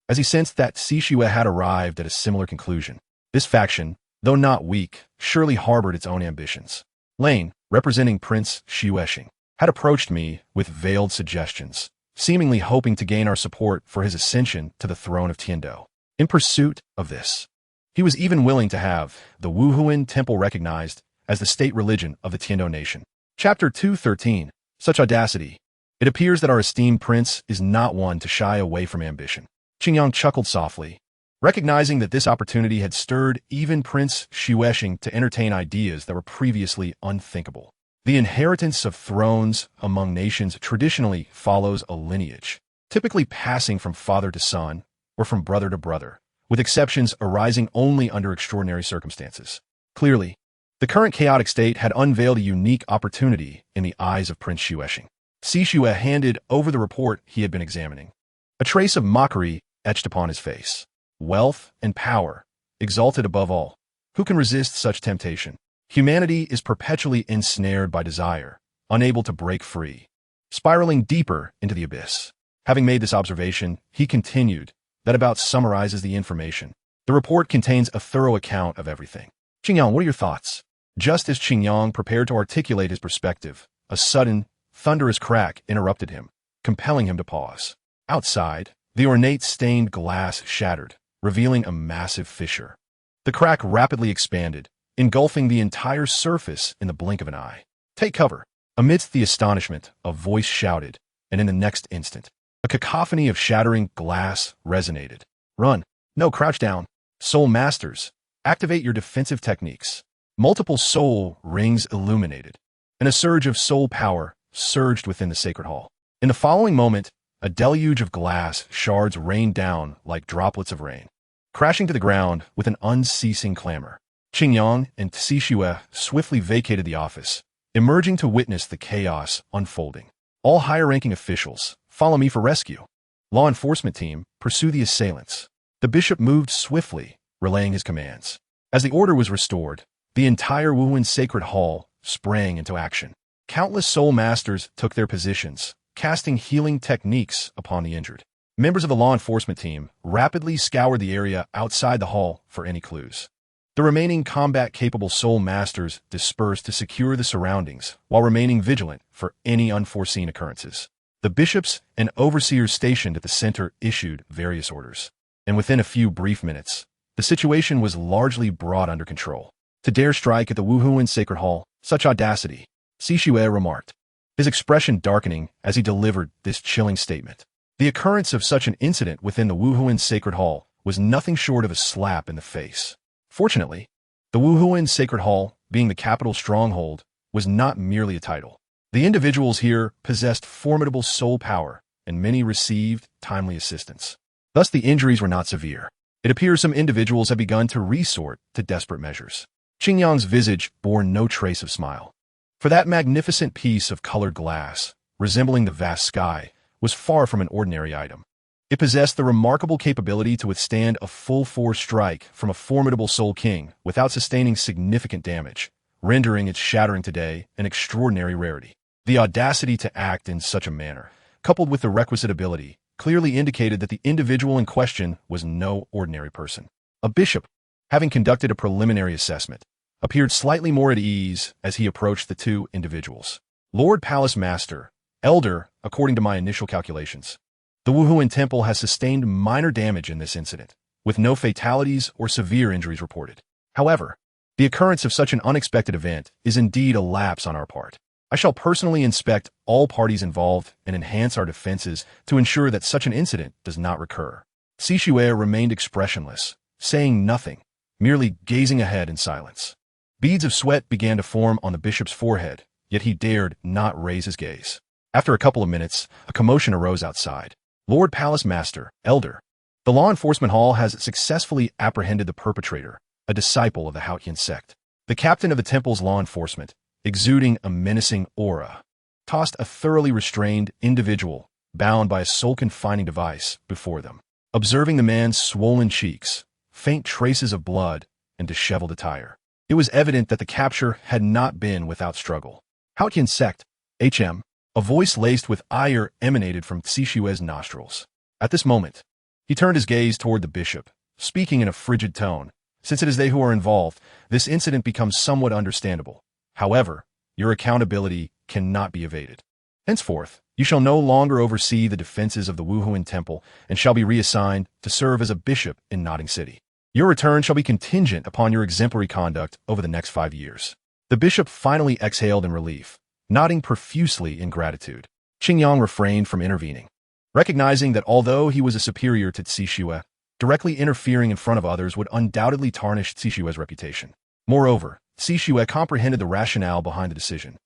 as he sensed that Xishue had arrived at a similar conclusion. This faction, though not weak, surely harbored its own ambitions. Lane, representing Prince Xuexing, had approached me with veiled suggestions, seemingly hoping to gain our support for his ascension to the throne of Tiando. In pursuit of this, he was even willing to have the Wuhuan temple recognized as the state religion of the Tiando nation. Chapter 213. Such audacity. It appears that our esteemed prince is not one to shy away from ambition. Qingyang chuckled softly, recognizing that this opportunity had stirred even Prince Xuexing to entertain ideas that were previously unthinkable. The inheritance of thrones among nations traditionally follows a lineage, typically passing from father to son or from brother to brother, with exceptions arising only under extraordinary circumstances. Clearly, the current chaotic state had unveiled a unique opportunity in the eyes of Prince Xuexing. Xue handed over the report he had been examining. A trace of mockery etched upon his face. Wealth and power, exalted above all. Who can resist such temptation? Humanity is perpetually ensnared by desire, unable to break free, spiraling deeper into the abyss. Having made this observation, he continued, that about summarizes the information. The report contains a thorough account of everything. Qingyang, what are your thoughts? Just as Qingyang prepared to articulate his perspective, a sudden, thunderous crack interrupted him, compelling him to pause. Outside, the ornate stained glass shattered, revealing a massive fissure. The crack rapidly expanded, engulfing the entire surface in the blink of an eye. Take cover! Amidst the astonishment, a voice shouted, and in the next instant, a cacophony of shattering glass resonated. Run! No, crouch down! Soul Masters, activate your defensive techniques. Multiple soul rings illuminated, and a surge of soul power surged within the sacred hall. In the following moment, a deluge of glass shards rained down like droplets of rain, crashing to the ground with an unceasing clamor. Qingyang and Xue swiftly vacated the office, emerging to witness the chaos unfolding. All higher-ranking officials, follow me for rescue. Law enforcement team, pursue the assailants. The bishop moved swiftly, relaying his commands. As the order was restored, the entire Wuhuan Sacred Hall sprang into action. Countless soul masters took their positions, casting healing techniques upon the injured. Members of the law enforcement team rapidly scoured the area outside the hall for any clues. The remaining combat-capable soul masters dispersed to secure the surroundings while remaining vigilant for any unforeseen occurrences. The bishops and overseers stationed at the center issued various orders, and within a few brief minutes, the situation was largely brought under control. To dare strike at the Wuhuan Sacred Hall, such audacity, Xue remarked, his expression darkening as he delivered this chilling statement. The occurrence of such an incident within the Wuhuan Sacred Hall was nothing short of a slap in the face. Fortunately, the Wuhuan Sacred Hall, being the capital stronghold, was not merely a title. The individuals here possessed formidable soul power, and many received timely assistance. Thus, the injuries were not severe. It appears some individuals have begun to resort to desperate measures. Qingyang's visage bore no trace of smile. For that magnificent piece of colored glass, resembling the vast sky, was far from an ordinary item. It possessed the remarkable capability to withstand a full-force strike from a formidable Soul King without sustaining significant damage, rendering its shattering today an extraordinary rarity. The audacity to act in such a manner, coupled with the requisite ability, clearly indicated that the individual in question was no ordinary person. A bishop, having conducted a preliminary assessment, appeared slightly more at ease as he approached the two individuals. Lord Palace Master, Elder, according to my initial calculations, the Wuhuan Temple has sustained minor damage in this incident, with no fatalities or severe injuries reported. However, the occurrence of such an unexpected event is indeed a lapse on our part. I shall personally inspect all parties involved and enhance our defenses to ensure that such an incident does not recur. Xue remained expressionless, saying nothing, merely gazing ahead in silence. Beads of sweat began to form on the bishop's forehead, yet he dared not raise his gaze. After a couple of minutes, a commotion arose outside. Lord Palace Master, Elder, the law enforcement hall has successfully apprehended the perpetrator, a disciple of the Haotian sect. The captain of the temple's law enforcement, exuding a menacing aura, tossed a thoroughly restrained individual, bound by a soul-confining device, before them. Observing the man's swollen cheeks, faint traces of blood, and disheveled attire, it was evident that the capture had not been without struggle. Haotian sect, HM, a voice laced with ire emanated from Xue's nostrils. At this moment, he turned his gaze toward the bishop, speaking in a frigid tone. Since it is they who are involved, this incident becomes somewhat understandable. However, your accountability cannot be evaded. Henceforth, you shall no longer oversee the defenses of the Wuhuan Temple and shall be reassigned to serve as a bishop in Notting City. Your return shall be contingent upon your exemplary conduct over the next 5 years. The bishop finally exhaled in relief, nodding profusely in gratitude. Qingyang refrained from intervening, recognizing that although he was a superior to Xue, directly interfering in front of others would undoubtedly tarnish Xue's reputation. Moreover, Xue comprehended the rationale behind the decision.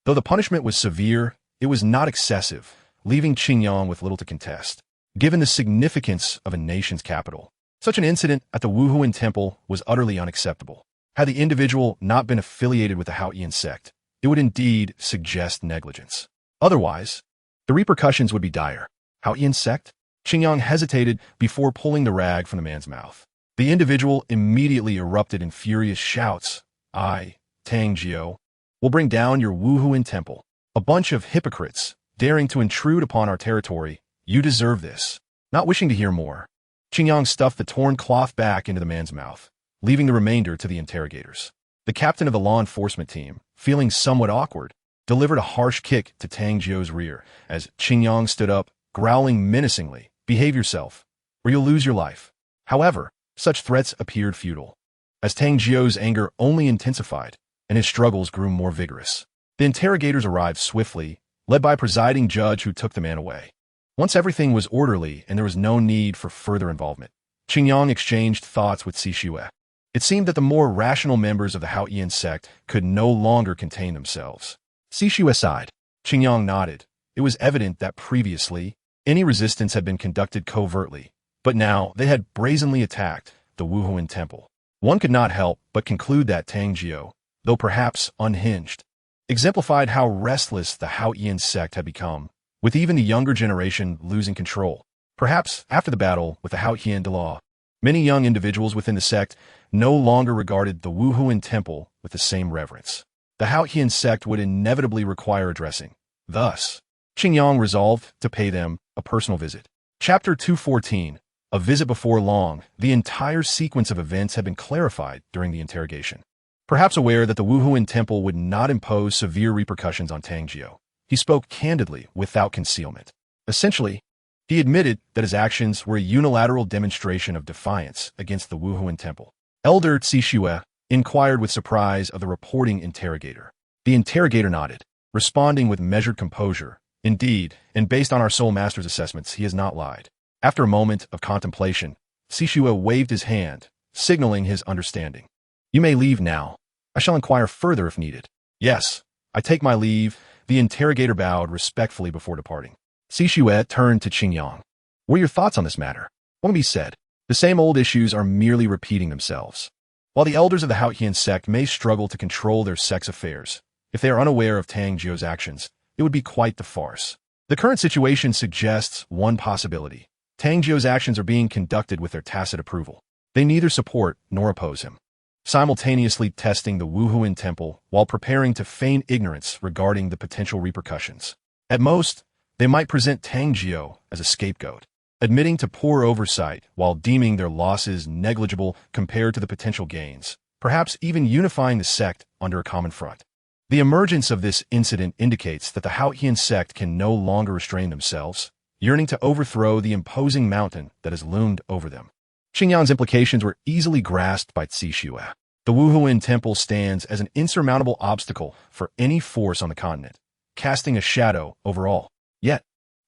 Though the punishment was severe, it was not excessive, leaving Qingyang with little to contest. Given the significance of a nation's capital, such an incident at the Wuhuan Temple was utterly unacceptable. Had the individual not been affiliated with the Haotian sect, it would indeed suggest negligence. Otherwise, the repercussions would be dire. Haotian sect? Qingyang hesitated before pulling the rag from the man's mouth. The individual immediately erupted in furious shouts. I, Tang Jiao, will bring down your Wuhuan Temple. A bunch of hypocrites, daring to intrude upon our territory. You deserve this. Not wishing to hear more, Qingyang stuffed the torn cloth back into the man's mouth, leaving the remainder to the interrogators. The captain of the law enforcement team, feeling somewhat awkward, delivered a harsh kick to Tang Jiao's rear as Qingyang stood up, growling menacingly, "Behave yourself, or you'll lose your life." However, such threats appeared futile, as Tang Jiao's anger only intensified and his struggles grew more vigorous. The interrogators arrived swiftly, led by a presiding judge who took the man away. Once everything was orderly and there was no need for further involvement, Qingyang exchanged thoughts with Sishue. It seemed that the more rational members of the Haotian sect could no longer contain themselves. Sishue sighed. Qingyang nodded. It was evident that previously, any resistance had been conducted covertly, but now they had brazenly attacked the Wuhuan Temple. One could not help but conclude that Tang Jiao, though perhaps unhinged, exemplified how restless the Haotian sect had become, with even the younger generation losing control. Perhaps after the battle with the Haotian de Law, many young individuals within the sect no longer regarded the Wuhuan Temple with the same reverence. The Haotian sect would inevitably require addressing. Thus, Qingyang resolved to pay them a personal visit. Chapter 214. A visit before long. The entire sequence of events had been clarified during the interrogation. Perhaps aware that the Wuhuan Temple would not impose severe repercussions on Tang Jiao, he spoke candidly without concealment. Essentially, he admitted that his actions were a unilateral demonstration of defiance against the Wuhuan Temple. Elder Sishue inquired with surprise of the reporting interrogator. The interrogator nodded, responding with measured composure. Indeed, and based on our Soul Master's assessments, he has not lied. After a moment of contemplation, Sishue waved his hand, signaling his understanding. You may leave now. I shall inquire further if needed. Yes, I take my leave. The interrogator bowed respectfully before departing. Sishue turned to Qingyang. What are your thoughts on this matter? What can be said? The same old issues are merely repeating themselves. While the elders of the Haotian sect may struggle to control their sect's affairs, if they are unaware of Tang Jiao's actions, it would be quite the farce. The current situation suggests one possibility. Tang Jiao's actions are being conducted with their tacit approval. They neither support nor oppose him, simultaneously testing the Wuhuan Temple while preparing to feign ignorance regarding the potential repercussions. At most, they might present Tang Jiao as a scapegoat, admitting to poor oversight while deeming their losses negligible compared to the potential gains, perhaps even unifying the sect under a common front. The emergence of this incident indicates that the Haotian sect can no longer restrain themselves, yearning to overthrow the imposing mountain that has loomed over them. Qingyang's implications were easily grasped by Sishue. The Wuhuan Temple stands as an insurmountable obstacle for any force on the continent, casting a shadow over all. Yet,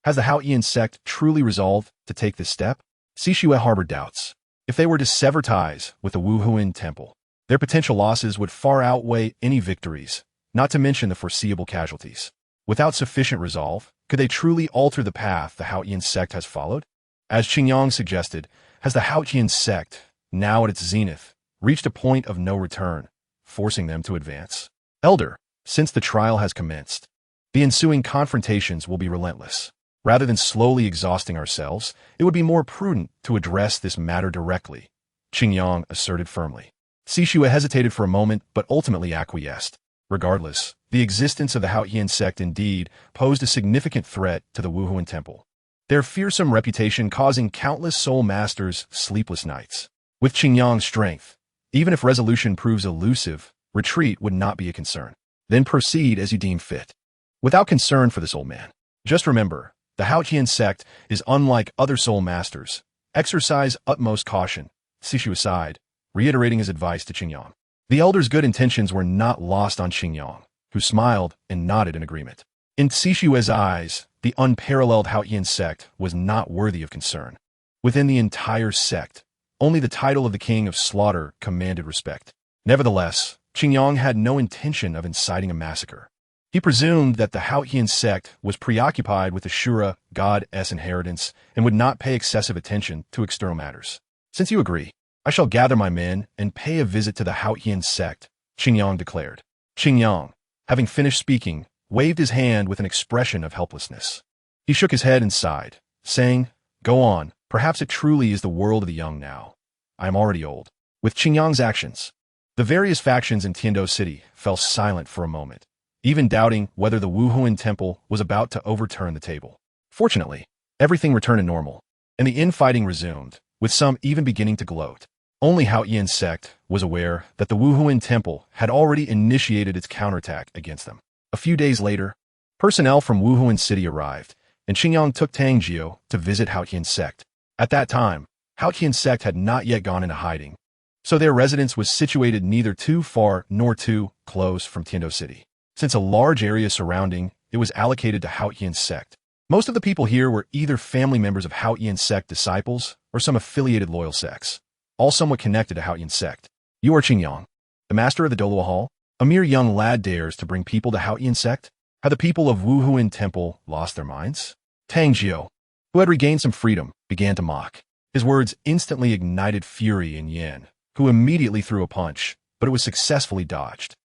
has the Haotian sect truly resolved to take this step? Sishue harbored doubts. If they were to sever ties with the Wuhuan Temple, their potential losses would far outweigh any victories, not to mention the foreseeable casualties. Without sufficient resolve, could they truly alter the path the Haotian sect has followed? As Qingyang suggested, has the Haotian sect, now at its zenith, reached a point of no return, forcing them to advance? Elder, since the trial has commenced, the ensuing confrontations will be relentless. Rather than slowly exhausting ourselves, it would be more prudent to address this matter directly, Qingyang asserted firmly. Sishue hesitated for a moment but ultimately acquiesced. Regardless, the existence of the Haotian sect indeed posed a significant threat to the Wuhuan Temple, their fearsome reputation causing countless soul masters sleepless nights. With Qingyang's strength, even if resolution proves elusive, retreat would not be a concern. Then proceed as you deem fit, without concern for this old man. Just remember, the Haotian sect is unlike other soul masters. Exercise utmost caution. Sishue sighed, reiterating his advice to Qingyang. The elder's good intentions were not lost on Qingyang, who smiled and nodded in agreement. In Sishue's eyes, the unparalleled Haotian sect was not worthy of concern. Within the entire sect, only the title of the King of Slaughter commanded respect. Nevertheless, Qingyang had no intention of inciting a massacre. He presumed that the Haotian sect was preoccupied with the Shura god-s inheritance and would not pay excessive attention to external matters. Since you agree, I shall gather my men and pay a visit to the Haotian sect, Qingyang declared. Qingyang, having finished speaking, waved his hand with an expression of helplessness. He shook his head and sighed, saying, "Go on, perhaps it truly is the world of the young now. I am already old." With Qingyang's actions, the various factions in Tiando City fell silent for a moment, even doubting whether the Wuhuan temple was about to overturn the table. Fortunately, everything returned to normal, and the infighting resumed, with some even beginning to gloat. Only Haotian's sect was aware that the Wuhuan temple had already initiated its counterattack against them. A few days later, personnel from Wuhuan City arrived, and Qingyang took Tang Jiu to visit Haotian's sect. At that time, Haotian's sect had not yet gone into hiding, so their residence was situated neither too far nor too close from Tiando City. Since a large area surrounding it was allocated to Haotian's sect, most of the people here were either family members of Haotian's sect disciples or some affiliated loyal sects, all somewhat connected to Haotian's sect. You are Qingyang, the master of the Dolua Hall? A mere young lad dares to bring people to Haotian's sect? Have the people of Wuhuan Temple lost their minds? Tang Jiu, who had regained some freedom, began to mock. His words instantly ignited fury in Yan, who immediately threw a punch, but it was successfully dodged.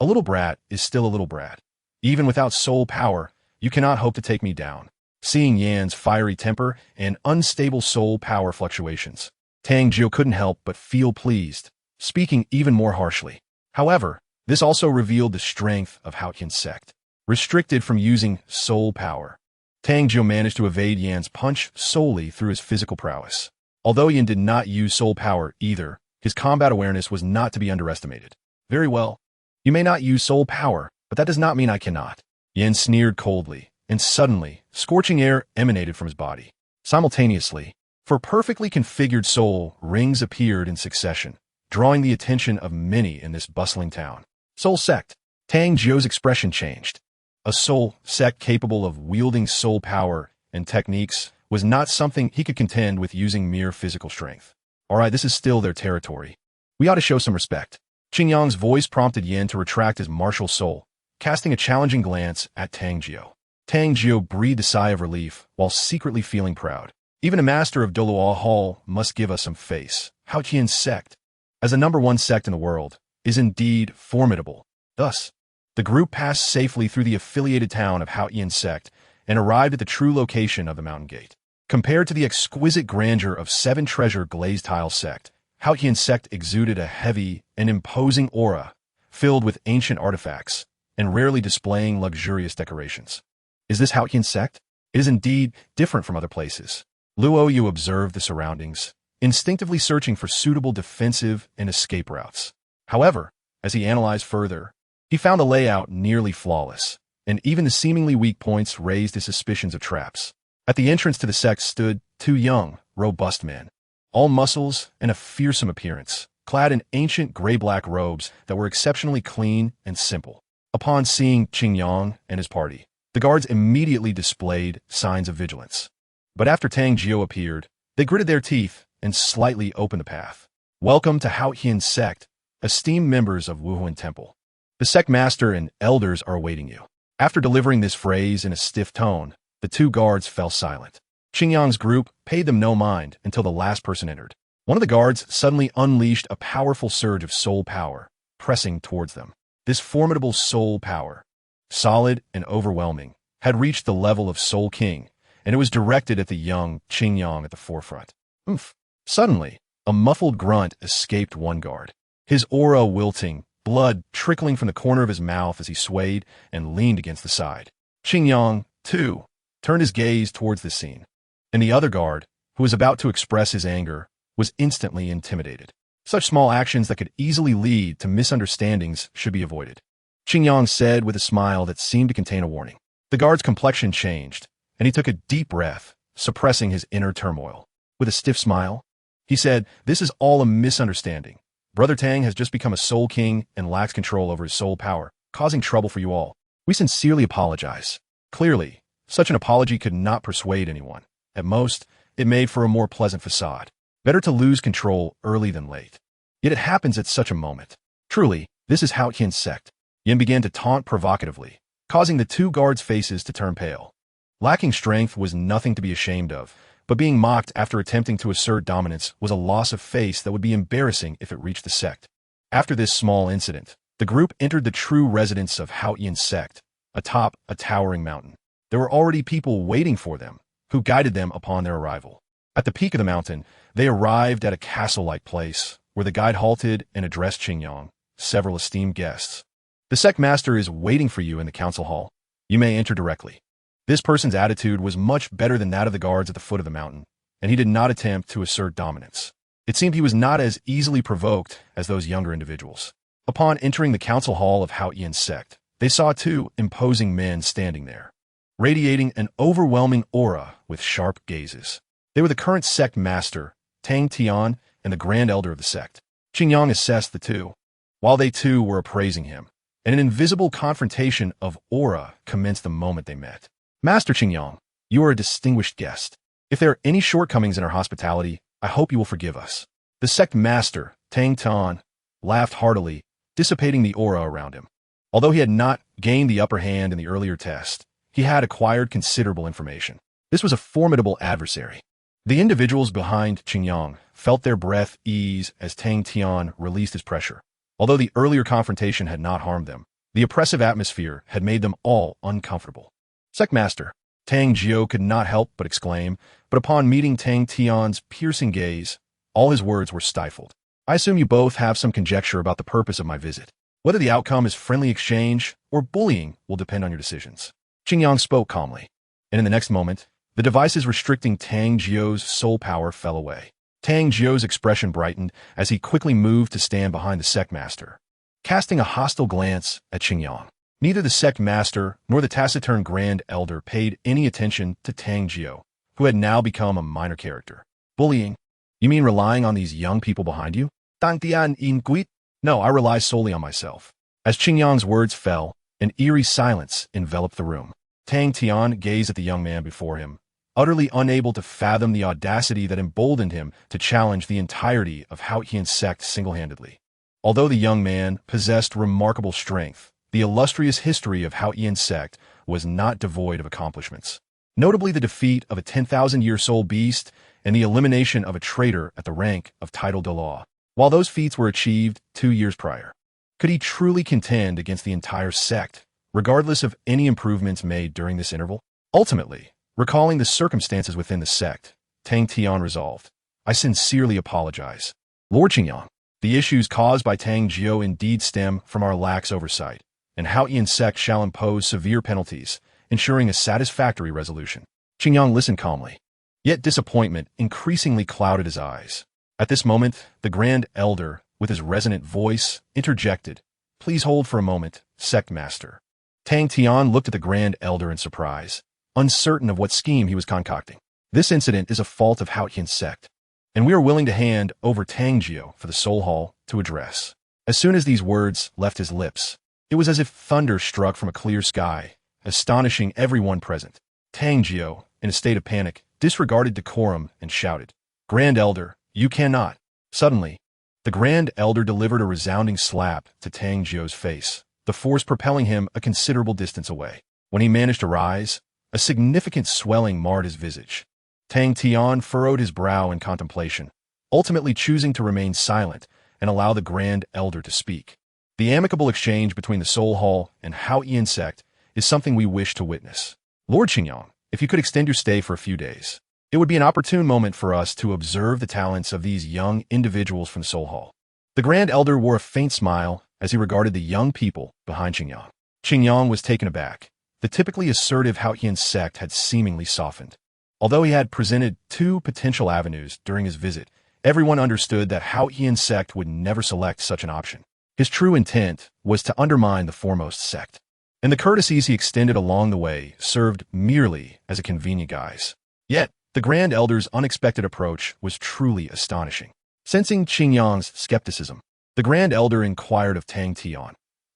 A little brat is still a little brat. Even without soul power, you cannot hope to take me down. Seeing Yan's fiery temper and unstable soul power fluctuations, Tang Jiu couldn't help but feel pleased, speaking even more harshly. However, this also revealed the strength of Haotian's sect. Restricted from using soul power, Tang Jiu managed to evade Yan's punch solely through his physical prowess. Although Yan did not use soul power either, his combat awareness was not to be underestimated. Very well. You may not use soul power, but that does not mean I cannot. Yan sneered coldly, and suddenly, scorching air emanated from his body. Simultaneously, 4 perfectly configured soul rings appeared in succession, drawing the attention of many in this bustling town. Soul sect. Tang Jiu's expression changed. A soul sect capable of wielding soul power and techniques was not something he could contend with using mere physical strength. All right, this is still their territory. We ought to show some respect. Qingyang's voice prompted Yan to retract his martial soul, casting a challenging glance at Tang Jiu. Tang Jiu breathed a sigh of relief while secretly feeling proud. Even a master of Dolua Hall must give us some face. Haotian's sect, as the #1 sect in the world, is indeed formidable. Thus, the group passed safely through the affiliated town of Haotian sect and arrived at the true location of the mountain gate. Compared to the exquisite grandeur of 7 Treasure glazed tile sect, Haotian sect exuded a heavy and imposing aura, filled with ancient artifacts, and rarely displaying luxurious decorations. Is this Haotian sect? It is indeed different from other places. Luo Yu observed the surroundings, instinctively searching for suitable defensive and escape routes. However, as he analyzed further, he found the layout nearly flawless, and even the seemingly weak points raised his suspicions of traps. At the entrance to the sect stood 2 young, robust men, all muscles and a fearsome appearance, clad in ancient gray-black robes that were exceptionally clean and simple. Upon seeing Qingyang and his party, the guards immediately displayed signs of vigilance. But after Tang Jiu appeared, they gritted their teeth and slightly opened the path. Welcome to Haotian sect, esteemed members of Wuhuan Temple. The sect master and elders are awaiting you. After delivering this phrase in a stiff tone, the 2 guards fell silent. Qingyang's group paid them no mind until the last person entered. One of the guards suddenly unleashed a powerful surge of soul power, pressing towards them. This formidable soul power, solid and overwhelming, had reached the level of Soul King, and it was directed at the young Qingyang at the forefront. Oof. Suddenly, a muffled grunt escaped one guard, his aura wilting, blood trickling from the corner of his mouth as he swayed and leaned against the side. Qingyang, too, turned his gaze towards this scene, and the other guard, who was about to express his anger, was instantly intimidated. Such small actions that could easily lead to misunderstandings should be avoided. Qingyang said with a smile that seemed to contain a warning. The guard's complexion changed, and he took a deep breath, suppressing his inner turmoil. With a stiff smile, he said, "This is all a misunderstanding. Brother Tang has just become a Soul King and lacks control over his soul power, causing trouble for you all. We sincerely apologize." Clearly, such an apology could not persuade anyone. At most, it made for a more pleasant facade. Better to lose control early than late. Yet it happens at such a moment. Truly, this is Haotian sect. Yin began to taunt provocatively, causing the two guards' faces to turn pale. Lacking strength was nothing to be ashamed of, but being mocked after attempting to assert dominance was a loss of face that would be embarrassing if it reached the sect. After this small incident, the group entered the true residence of Hao Yian's sect, atop a towering mountain. There were already people waiting for them, who guided them upon their arrival. At the peak of the mountain, they arrived at a castle-like place, where the guide halted and addressed Qingyang, several esteemed guests. The sect master is waiting for you in the council hall. You may enter directly. This person's attitude was much better than that of the guards at the foot of the mountain, and he did not attempt to assert dominance. It seemed he was not as easily provoked as those younger individuals. Upon entering the council hall of Hao Yian's sect, they saw two imposing men standing there, radiating an overwhelming aura with sharp gazes. They were the current sect master, Tang Tian, and the grand elder of the sect. Qingyang assessed the two, while they too were appraising him, and an invisible confrontation of aura commenced the moment they met. Master Qingyang, you are a distinguished guest. If there are any shortcomings in our hospitality, I hope you will forgive us. The sect master, Tang Tian, laughed heartily, dissipating the aura around him. Although he had not gained the upper hand in the earlier test, he had acquired considerable information. This was a formidable adversary. The individuals behind Qingyang felt their breath ease as Tang Tian released his pressure. Although the earlier confrontation had not harmed them, the oppressive atmosphere had made them all uncomfortable. Sect Master, Tang Jiao could not help but exclaim, but upon meeting Tang Tian's piercing gaze, all his words were stifled. I assume you both have some conjecture about the purpose of my visit. Whether the outcome is friendly exchange or bullying will depend on your decisions. Qingyang spoke calmly, and in the next moment, the devices restricting Tang Jiao's soul power fell away. Tang Jiao's expression brightened as he quickly moved to stand behind the sect master, casting a hostile glance at Qingyang. Neither the sect master nor the taciturn grand elder paid any attention to Tang Jiao, who had now become a minor character. Bullying? You mean relying on these young people behind you? Tang Tian in quit? No, I rely solely on myself. As Qingyang's words fell, an eerie silence enveloped the room. Tang Tian gazed at the young man before him, utterly unable to fathom the audacity that emboldened him to challenge the entirety of Hao Yian's sect single-handedly. Although the young man possessed remarkable strength, the illustrious history of Hao Yian's sect was not devoid of accomplishments. Notably the defeat of a 10,000-year soul beast and the elimination of a traitor at the rank of title de law. While those feats were achieved 2 years prior, could he truly contend against the entire sect, regardless of any improvements made during this interval? Ultimately, recalling the circumstances within the sect, Tang Tian resolved, I sincerely apologize. Lord Qingyang, the issues caused by Tang Jiao indeed stem from our lax oversight, and Hao Yian's sect shall impose severe penalties, ensuring a satisfactory resolution. Qingyang listened calmly, yet disappointment increasingly clouded his eyes. At this moment, the Grand Elder, with his resonant voice, interjected, Please hold for a moment, Sect Master. Tang Tian looked at the Grand Elder in surprise, uncertain of what scheme he was concocting. This incident is a fault of Hao Yian's sect, and we are willing to hand over Tang Jiao for the Soul Hall to address. As soon as these words left his lips, it was as if thunder struck from a clear sky, astonishing everyone present. Tang Jiao, in a state of panic, disregarded decorum and shouted, Grand Elder, you cannot. Suddenly, the Grand Elder delivered a resounding slap to Tang Jiao's face, the force propelling him a considerable distance away. When he managed to rise, a significant swelling marred his visage. Tang Tian furrowed his brow in contemplation, ultimately choosing to remain silent and allow the Grand Elder to speak. The amicable exchange between the Soul Hall and Hao Yian sect is something we wish to witness. Lord Qingyang, if you could extend your stay for a few days, it would be an opportune moment for us to observe the talents of these young individuals from Soul Hall. The Grand Elder wore a faint smile as he regarded the young people behind Qingyang. Qingyang was taken aback. The typically assertive Hao Yian sect had seemingly softened. Although he had presented 2 potential avenues during his visit, everyone understood that Hao Yian sect would never select such an option. His true intent was to undermine the foremost sect, and the courtesies he extended along the way served merely as a convenient guise. Yet, the Grand Elder's unexpected approach was truly astonishing. Sensing Qingyang's skepticism, the Grand Elder inquired of Tang Tian,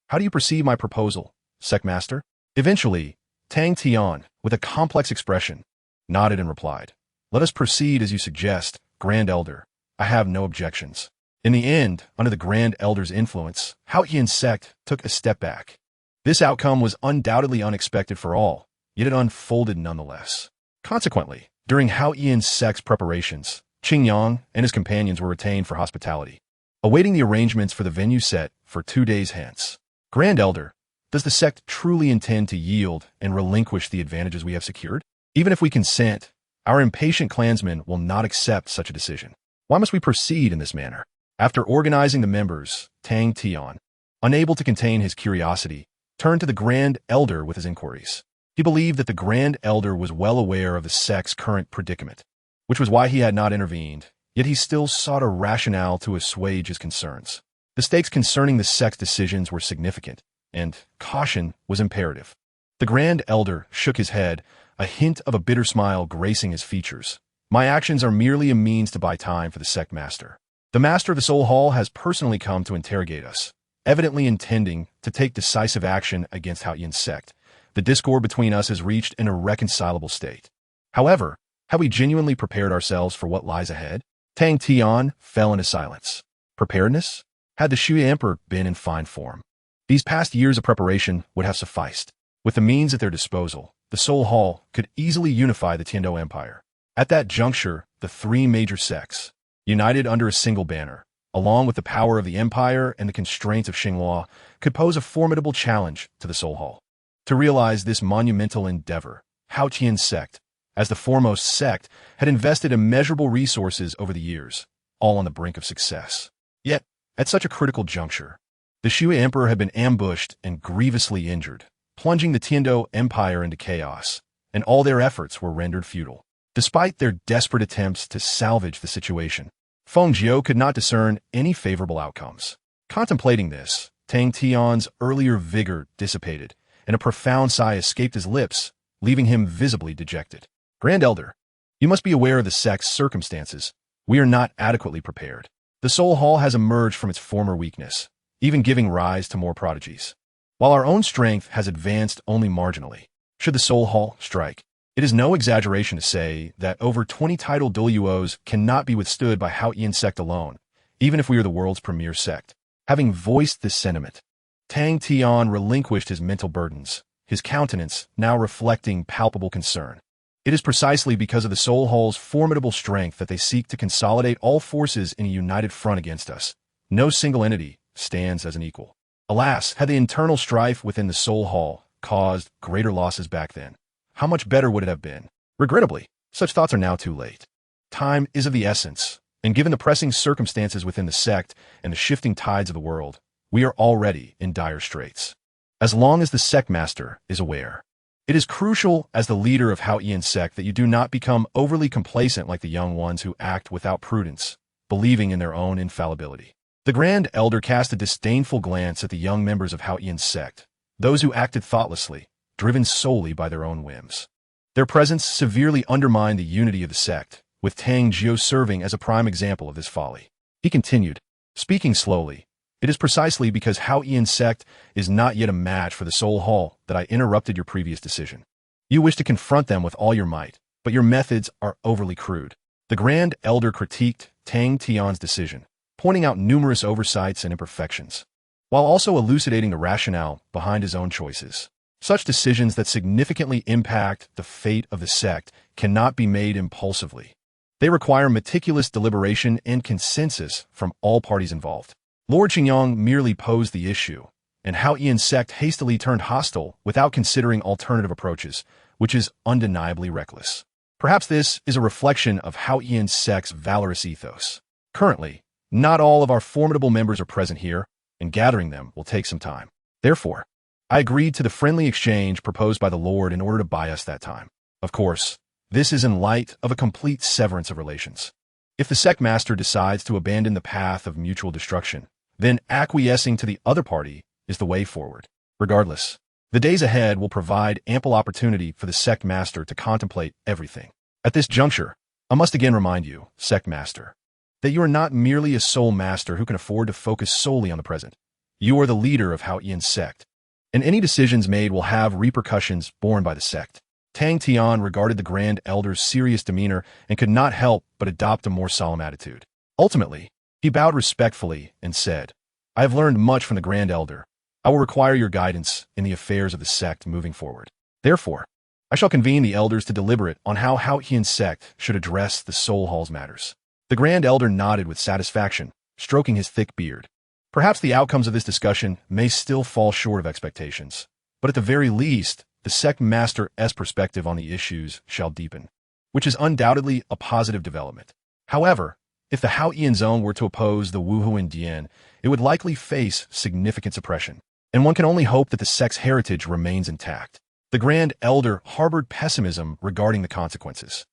How do you perceive my proposal, Sect Master? Eventually, Tang Tian, with a complex expression, nodded and replied, Let us proceed as you suggest, Grand Elder. I have no objections. In the end, under the Grand Elder's influence, Hao Yian's sect took a step back. This outcome was undoubtedly unexpected for all, yet it unfolded nonetheless. Consequently, during Hao Yian's sect's preparations, Qing Yang and his companions were retained for hospitality, awaiting the arrangements for the venue set for 2 days hence. Grand Elder, does the sect truly intend to yield and relinquish the advantages we have secured? Even if we consent, our impatient clansmen will not accept such a decision. Why must we proceed in this manner? After organizing the members, Tang Tian, unable to contain his curiosity, turned to the Grand Elder with his inquiries. He believed that the Grand Elder was well aware of the sect's current predicament, which was why he had not intervened, yet he still sought a rationale to assuage his concerns. The stakes concerning the sect's decisions were significant, and caution was imperative. The Grand Elder shook his head, a hint of a bitter smile gracing his features. My actions are merely a means to buy time for the sect master. The master of the Soul Hall has personally come to interrogate us, evidently intending to take decisive action against Hao Yian's sect. The discord between us has reached an irreconcilable state. However, have we genuinely prepared ourselves for what lies ahead? Tang Tian fell into silence. Preparedness? Had the Shui Emperor been in fine form, these past years of preparation would have sufficed. With the means at their disposal, the Soul Hall could easily unify the Tiando Empire. At that juncture, the 3 major sects, united under a single banner, along with the power of the Empire and the constraints of Xinghua, could pose a formidable challenge to the Soul Hall. To realize this monumental endeavor, Hao Qian's sect, as the foremost sect, had invested immeasurable resources over the years, all on the brink of success. Yet, at such a critical juncture, the Shui Emperor had been ambushed and grievously injured, plunging the Tiando Empire into chaos, and all their efforts were rendered futile. Despite their desperate attempts to salvage the situation, Feng Jiu could not discern any favorable outcomes. Contemplating this, Tang Tian's earlier vigor dissipated, and a profound sigh escaped his lips, leaving him visibly dejected. Grand Elder, you must be aware of the sect's circumstances. We are not adequately prepared. The Soul Hall has emerged from its former weakness, even giving rise to more prodigies. While our own strength has advanced only marginally, should the Soul Hall strike, it is no exaggeration to say that over 20 titled Doluos cannot be withstood by Hao Yian's sect alone, even if we are the world's premier sect. Having voiced this sentiment, Tang Tian relinquished his mental burdens, his countenance now reflecting palpable concern. It is precisely because of the Soul Hall's formidable strength that they seek to consolidate all forces in a united front against us. No single entity stands as an equal. Alas, had the internal strife within the Soul Hall caused greater losses back then, how much better would it have been? Regrettably, such thoughts are now too late. Time is of the essence, and given the pressing circumstances within the sect and the shifting tides of the world, we are already in dire straits. As long as the sect master is aware, it is crucial as the leader of Hao Yian's sect that you do not become overly complacent like the young ones who act without prudence, believing in their own infallibility. The Grand Elder cast a disdainful glance at the young members of Hao Yian's sect, those who acted thoughtlessly, driven solely by their own whims. Their presence severely undermined the unity of the sect, with Tang Jiu serving as a prime example of this folly. He continued, speaking slowly, "It is precisely because Hao Yian's sect is not yet a match for the Soul Hall that I interrupted your previous decision. You wish to confront them with all your might, but your methods are overly crude." The Grand Elder critiqued Tang Tian's decision, pointing out numerous oversights and imperfections, while also elucidating the rationale behind his own choices. Such decisions that significantly impact the fate of the sect cannot be made impulsively. They require meticulous deliberation and consensus from all parties involved. Lord Qingyang merely posed the issue, and Hao Yian's sect hastily turned hostile without considering alternative approaches, which is undeniably reckless. Perhaps this is a reflection of Hao Yian's sect's valorous ethos. Currently, not all of our formidable members are present here, and gathering them will take some time. Therefore, I agreed to the friendly exchange proposed by the Lord in order to buy us that time. Of course, this is in light of a complete severance of relations. If the sect master decides to abandon the path of mutual destruction, then acquiescing to the other party is the way forward. Regardless, the days ahead will provide ample opportunity for the sect master to contemplate everything. At this juncture, I must again remind you, sect master, that you are not merely a soul master who can afford to focus solely on the present. You are the leader of Hao Yian's sect, and any decisions made will have repercussions borne by the sect. Tang Tian regarded the Grand Elder's serious demeanor and could not help but adopt a more solemn attitude. Ultimately, He bowed respectfully and said, I have learned much from the Grand Elder. I will require your guidance in the affairs of the sect moving forward. Therefore, I shall convene the elders to deliberate on how Haotian sect should address the Soul Hall's matters. The Grand Elder nodded with satisfaction, stroking his thick beard. Perhaps the outcomes of this discussion may still fall short of expectations, but at the very least, the sect master's perspective on the issues shall deepen, which is undoubtedly a positive development. However, if the Haotian zone were to oppose the Wuhuan Dian, it would likely face significant suppression, and one can only hope that the sect's heritage remains intact. The Grand Elder harbored pessimism regarding the consequences.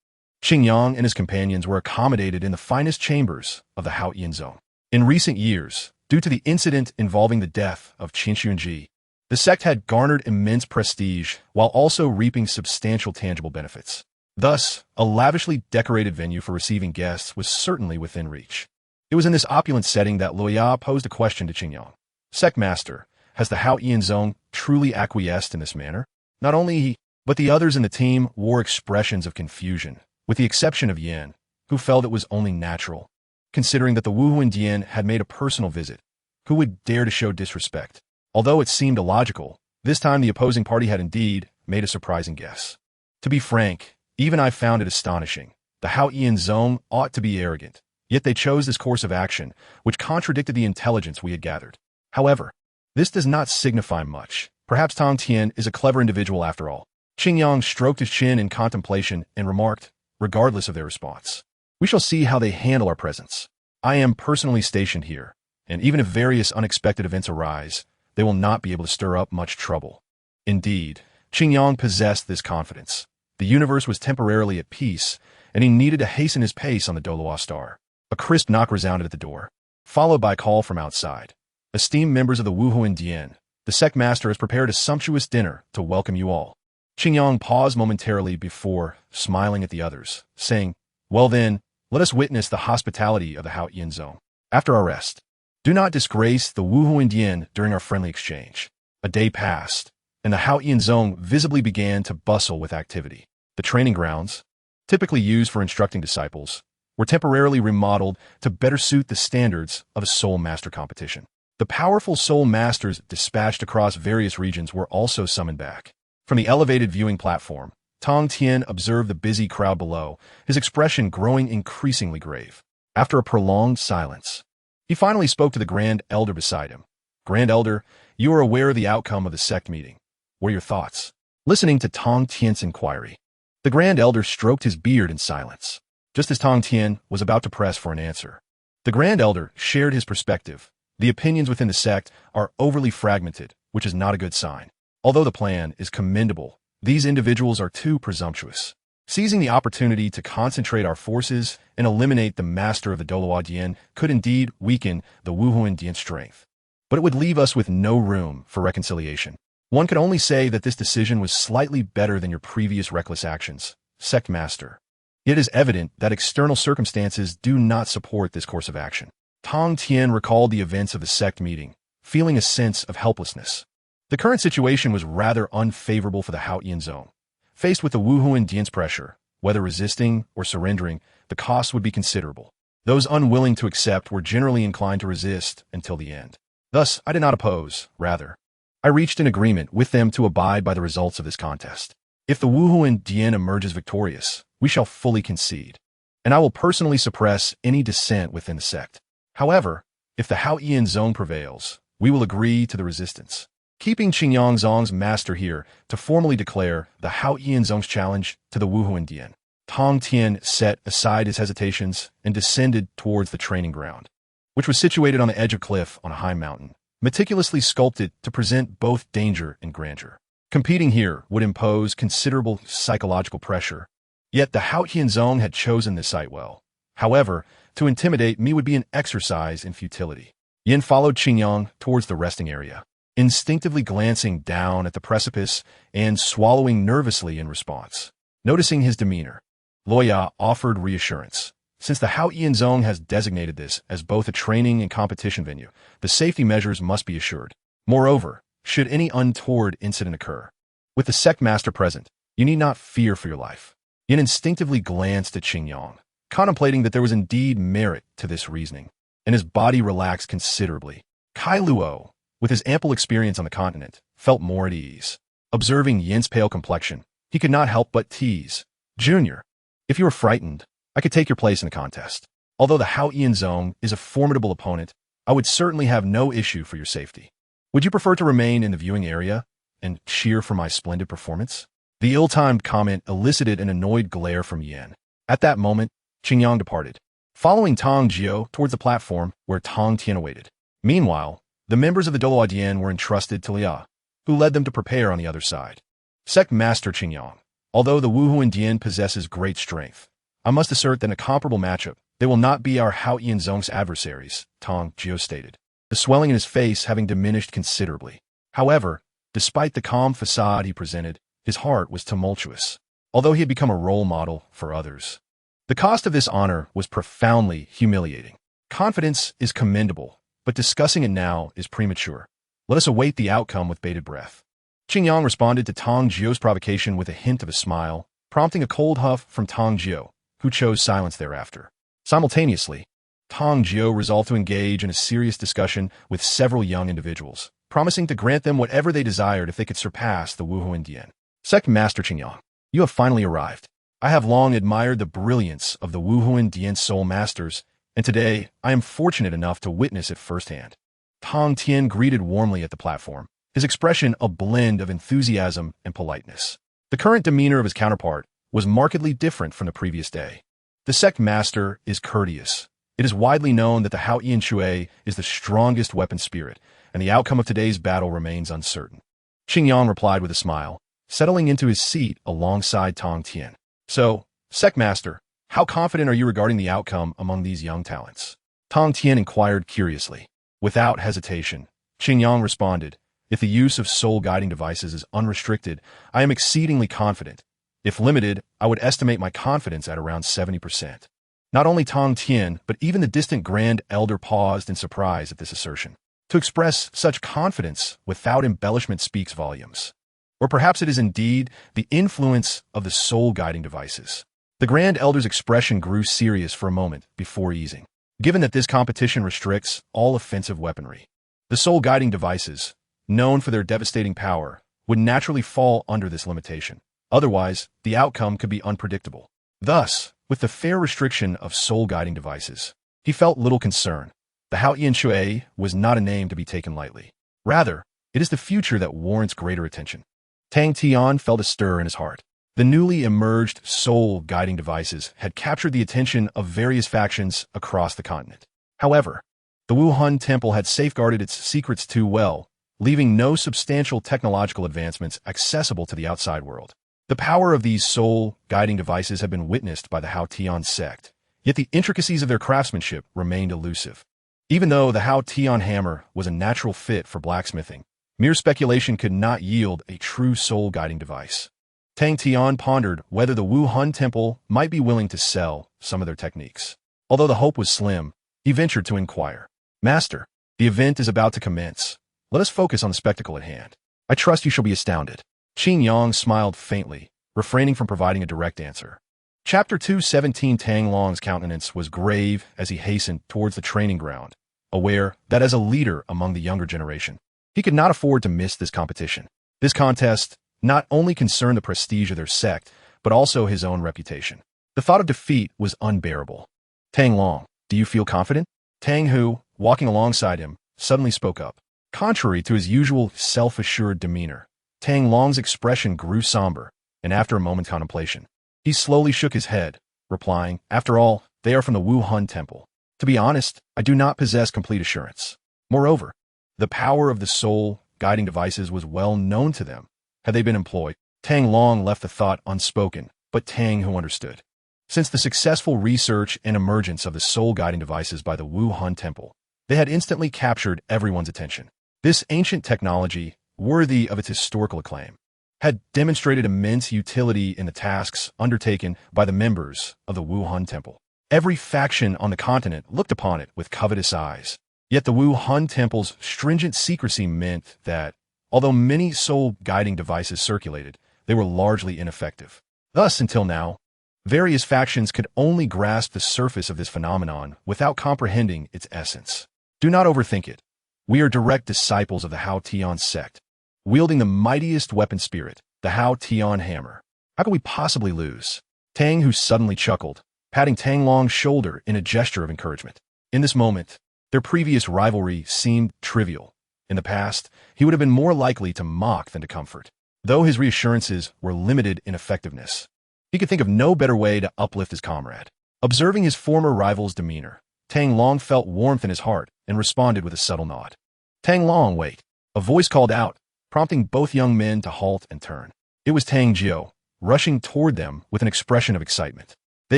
Qingyang and his companions were accommodated in the finest chambers of the Haotian zone. In recent years, due to the incident involving the death of Qin Xunji, the sect had garnered immense prestige while also reaping substantial tangible benefits. Thus, a lavishly decorated venue for receiving guests was certainly within reach. It was in this opulent setting that Luoya posed a question to Qingyang. Sect Master, has the Haotian zone truly acquiesced in this manner? Not only he, but the others in the team wore expressions of confusion, with the exception of Yan, who felt it was only natural. Considering that the Wuhuan Dian had made a personal visit, who would dare to show disrespect? Although it seemed illogical, this time the opposing party had indeed made a surprising guess. To be frank, even I found it astonishing. The Haotian zone ought to be arrogant, yet they chose this course of action, which contradicted the intelligence we had gathered. However, this does not signify much. Perhaps Tong Tian is a clever individual after all. Qingyang stroked his chin in contemplation and remarked, regardless of their response, we shall see how they handle our presence. I am personally stationed here, and even if various unexpected events arise, they will not be able to stir up much trouble. Indeed, Qingyang possessed this confidence. The universe was temporarily at peace, and he needed to hasten his pace on the Doloa star. A crisp knock resounded at the door, followed by a call from outside. Esteemed members of the Wuhuan Dian, the sect master has prepared a sumptuous dinner to welcome you all. Qingyang paused momentarily before smiling at the others, saying, well then, let us witness the hospitality of the Haotian zone. After our rest, do not disgrace the Wuhuan Dian during our friendly exchange. A day passed, and the Haotian zone visibly began to bustle with activity. The training grounds, typically used for instructing disciples, were temporarily remodeled to better suit the standards of a Soul Master competition. The powerful Soul Masters dispatched across various regions were also summoned back. From the elevated viewing platform, Tong Tian observed the busy crowd below, his expression growing increasingly grave. After a prolonged silence, he finally spoke to the Grand Elder beside him. Grand Elder, you are aware of the outcome of the sect meeting. What are your thoughts? Listening to Tong Tian's inquiry, the Grand Elder stroked his beard in silence, just as Tong Tian was about to press for an answer. The Grand Elder shared his perspective. The opinions within the sect are overly fragmented, which is not a good sign. Although the plan is commendable, these individuals are too presumptuous. Seizing the opportunity to concentrate our forces and eliminate the master of the Doloa Dian could indeed weaken the Wuhuan Dian's strength. But it would leave us with no room for reconciliation. One could only say that this decision was slightly better than your previous reckless actions, Sect Master. It is evident that external circumstances do not support this course of action. Tong Tian recalled the events of the sect meeting, feeling a sense of helplessness. The current situation was rather unfavorable for the Haotian zone. Faced with the Wuhuan Dian's pressure, whether resisting or surrendering, the cost would be considerable. Those unwilling to accept were generally inclined to resist until the end. Thus, I did not oppose, rather, I reached an agreement with them to abide by the results of this contest. If the Wuhuan Dian emerges victorious, we shall fully concede, and I will personally suppress any dissent within the sect. However, if the Haotian zone prevails, we will agree to the resistance, keeping Qingyang Zong's master here to formally declare the Haotian zone's challenge to the Wuhuan Dian. Tong Tian set aside his hesitations and descended towards the training ground, which was situated on the edge of a cliff on a high mountain, meticulously sculpted to present both danger and grandeur. Competing here would impose considerable psychological pressure, yet the Haotian zone had chosen this site well. However, to intimidate me would be an exercise in futility. Yin followed Qingyang towards the resting area, instinctively glancing down at the precipice and swallowing nervously in response. Noticing his demeanor, Luoya offered reassurance. Since the Haotian zone has designated this as both a training and competition venue, the safety measures must be assured. Moreover, should any untoward incident occur, with the sect master present, you need not fear for your life. Yin instinctively glanced at Qingyang, contemplating that there was indeed merit to this reasoning. and his body relaxed considerably. Kai Luo, with his ample experience on the continent, felt more at ease. Observing Yin's pale complexion, he could not help but tease. Junior, if you were frightened, I could take your place in the contest. Although the Hao Ian Zone is a formidable opponent, I would certainly have no issue for your safety. Would you prefer to remain in the viewing area and cheer for my splendid performance? The ill-timed comment elicited an annoyed glare from Yin. At that moment, Qingyang departed, following Tang Jiu towards the platform where Tang Tian awaited. Meanwhile, the members of the Doluodian were entrusted to Lia, who led them to prepare on the other side. Sect Master Qingyang, although the Wuhuan Dian possesses great strength, I must assert that in a comparable matchup, they will not be our Hao Ian Zong's adversaries, Tang Jiu stated, the swelling in his face having diminished considerably. However, despite the calm facade he presented, his heart was tumultuous, although he had become a role model for others. The cost of this honor was profoundly humiliating. Confidence is commendable, but discussing it now is premature. Let us await the outcome with bated breath. Qingyang responded to Tang Jiu's provocation with a hint of a smile, prompting a cold huff from Tang Jiu, who chose silence thereafter. Simultaneously, Tang Jiu resolved to engage in a serious discussion with several young individuals, promising to grant them whatever they desired if they could surpass the Wuhuan Dian. Sect Master Qingyang, you have finally arrived. I have long admired the brilliance of the Wuhuan Dian Soul Masters, and today I am fortunate enough to witness it firsthand. Tang Tian greeted warmly at the platform, his expression a blend of enthusiasm and politeness. The current demeanor of his counterpart was markedly different from the previous day. The sect master is courteous. It is widely known that the Hao Ian Shui is the strongest weapon spirit, and the outcome of today's battle remains uncertain. Qingyang replied with a smile, settling into his seat alongside Tang Tian. So, sect master, how confident are you regarding the outcome among these young talents? Tang Tian inquired curiously. Without hesitation, Qingyang responded, if the use of soul-guiding devices is unrestricted, I am exceedingly confident. If limited, I would estimate my confidence at around 70%. Not only Tang Tian, but even the distant Grand Elder paused in surprise at this assertion. To express such confidence without embellishment speaks volumes. Or perhaps it is indeed the influence of the soul-guiding devices. The Grand Elder's expression grew serious for a moment before easing. Given that this competition restricts all offensive weaponry, the soul-guiding devices, known for their devastating power, would naturally fall under this limitation. Otherwise, the outcome could be unpredictable. Thus, with the fair restriction of soul-guiding devices, he felt little concern. The Hao Ian Shui was not a name to be taken lightly. Rather, it is the future that warrants greater attention. Tang Tian felt a stir in his heart. The newly emerged soul-guiding devices had captured the attention of various factions across the continent. However, the Wuhan Temple had safeguarded its secrets too well, leaving no substantial technological advancements accessible to the outside world. The power of these soul-guiding devices had been witnessed by the Hao Tian sect, yet the intricacies of their craftsmanship remained elusive. Even though the Hao Tian hammer was a natural fit for blacksmithing, mere speculation could not yield a true soul-guiding device. Tang Tian pondered whether the Wuhan Temple might be willing to sell some of their techniques. Although the hope was slim, he ventured to inquire. Master, the event is about to commence. Let us focus on the spectacle at hand. I trust you shall be astounded. Qingyang smiled faintly, refraining from providing a direct answer. Chapter 217 Tang Long's countenance was grave as he hastened towards the training ground, aware that as a leader among the younger generation, he could not afford to miss this competition. This contest not only concerned the prestige of their sect, but also his own reputation. The thought of defeat was unbearable. Tang Long, do you feel confident? Tang Hu, walking alongside him, suddenly spoke up. Contrary to his usual self-assured demeanor, Tang Long's expression grew somber, and after a moment's contemplation, he slowly shook his head, replying, after all, they are from the Wuhan Temple. To be honest, I do not possess complete assurance. Moreover, the power of the soul-guiding devices was well known to them. Had they been employed, Tang Long left the thought unspoken, but Tang Hu understood. Since the successful research and emergence of the soul-guiding devices by the Wuhan Temple, they had instantly captured everyone's attention. This ancient technology, worthy of its historical acclaim, had demonstrated immense utility in the tasks undertaken by the members of the Wuhan Temple. Every faction on the continent looked upon it with covetous eyes. Yet the Wuhan Temple's stringent secrecy meant that, although many soul-guiding devices circulated, they were largely ineffective. Thus, until now, Various factions could only grasp the surface of this phenomenon without comprehending its essence. Do not overthink it. We are direct disciples of the Hao Tian sect, wielding the mightiest weapon spirit, the Hao Tian hammer. How could we possibly lose? Tang, who suddenly chuckled, patting Tang Long's shoulder in a gesture of encouragement. In this moment, their previous rivalry seemed trivial. In the past, he would have been more likely to mock than to comfort. Though his reassurances were limited in effectiveness, he could think of no better way to uplift his comrade. Observing his former rival's demeanor, Tang Long felt warmth in his heart and responded with a subtle nod. Tang Long, wait. A voice called out, prompting both young men to halt and turn. It was Tang Jiu, rushing toward them with an expression of excitement. They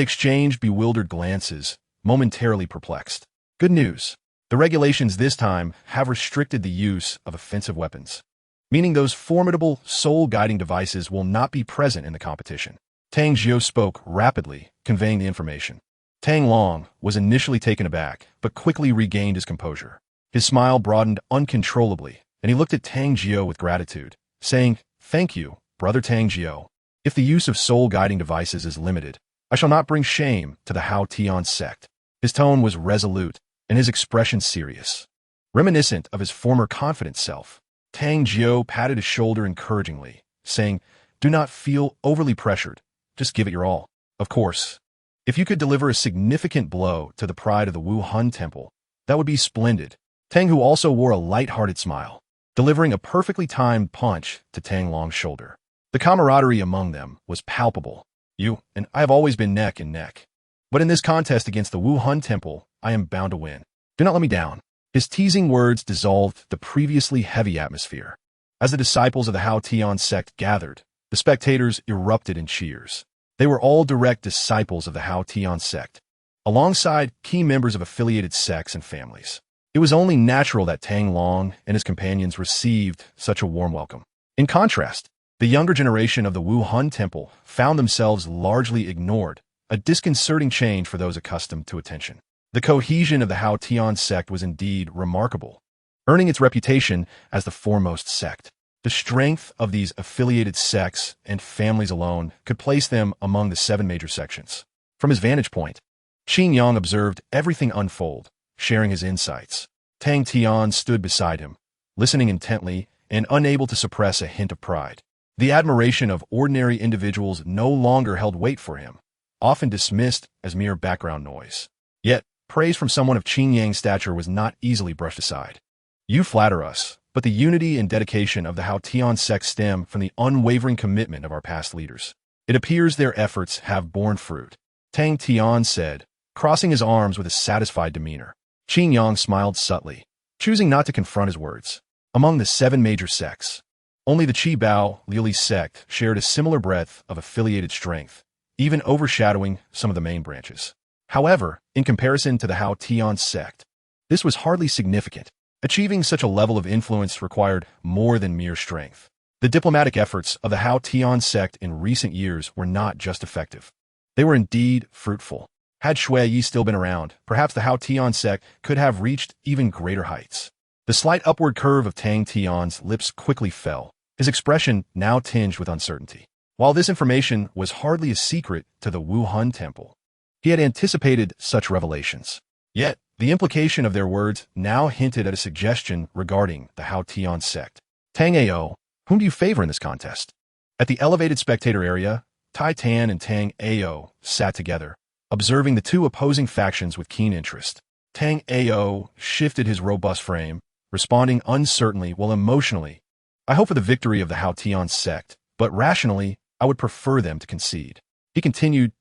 exchanged bewildered glances, momentarily perplexed. Good news. The regulations this time have restricted the use of offensive weapons, meaning those formidable soul-guiding devices will not be present in the competition. Tang Jiu spoke rapidly, conveying the information. Tang Long was initially taken aback, but quickly regained his composure. His smile broadened uncontrollably, and he looked at Tang Jiu with gratitude, saying, "Thank you, brother Tang Jiu. If the use of soul-guiding devices is limited, I shall not bring shame to the Hao Tian sect." His tone was resolute, and his expression serious. Reminiscent of his former confident self, Tang Jiu patted his shoulder encouragingly, saying, "Do not feel overly pressured. Just give it your all. Of course, if you could deliver a significant blow to the pride of the Wuhan Temple, that would be splendid." Tang, who also wore a light-hearted smile, delivering a perfectly timed punch to Tang Long's shoulder. The camaraderie among them was palpable. You and I have always been neck and neck. But in this contest against the Wuhan Temple, I am bound to win. Do not let me down. His teasing words dissolved the previously heavy atmosphere. As the disciples of the Hao Tian sect gathered, the spectators erupted in cheers. They were all direct disciples of the Hao Tian sect, alongside key members of affiliated sects and families. It was only natural that Tang Long and his companions received such a warm welcome. In contrast, the younger generation of the Wuhan Temple found themselves largely ignored, a disconcerting change for those accustomed to attention. The cohesion of the Hao Tian sect was indeed remarkable, earning its reputation as the foremost sect. The strength of these affiliated sects and families alone could place them among the 7 major sections. From his vantage point, Qin Yang observed everything unfold, sharing his insights. Tang Tian stood beside him, listening intently and unable to suppress a hint of pride. The admiration of ordinary individuals no longer held weight for him, often dismissed as mere background noise. Yet, praise from someone of Qin Yang's stature was not easily brushed aside. "You flatter us, but the unity and dedication of the Hao Tian sect stem from the unwavering commitment of our past leaders. It appears their efforts have borne fruit," Tang Tian said, crossing his arms with a satisfied demeanor. Qin Yang smiled subtly, choosing not to confront his words. Among the 7 major sects, only the Qi Bao Lili sect shared a similar breadth of affiliated strength, even overshadowing some of the main branches. However, in comparison to the Hao Tian sect, this was hardly significant. Achieving such a level of influence required more than mere strength. The diplomatic efforts of the Hao Tian sect in recent years were not just effective. They were indeed fruitful. Had Shui Yi still been around, perhaps the Hao Tian sect could have reached even greater heights. The slight upward curve of Tang Tian's lips quickly fell, his expression now tinged with uncertainty. While this information was hardly a secret to the Wuhan Temple, he had anticipated such revelations. Yet, the implication of their words now hinted at a suggestion regarding the Hao Tian sect. "Tang Ao, whom do you favor in this contest?" At the elevated spectator area, Tai Tan and Tang Ao sat together, observing the two opposing factions with keen interest. Tang Ao shifted his robust frame, responding uncertainly while emotionally, "I hope for the victory of the Hao Tian sect, but rationally, I would prefer them to concede." He continued,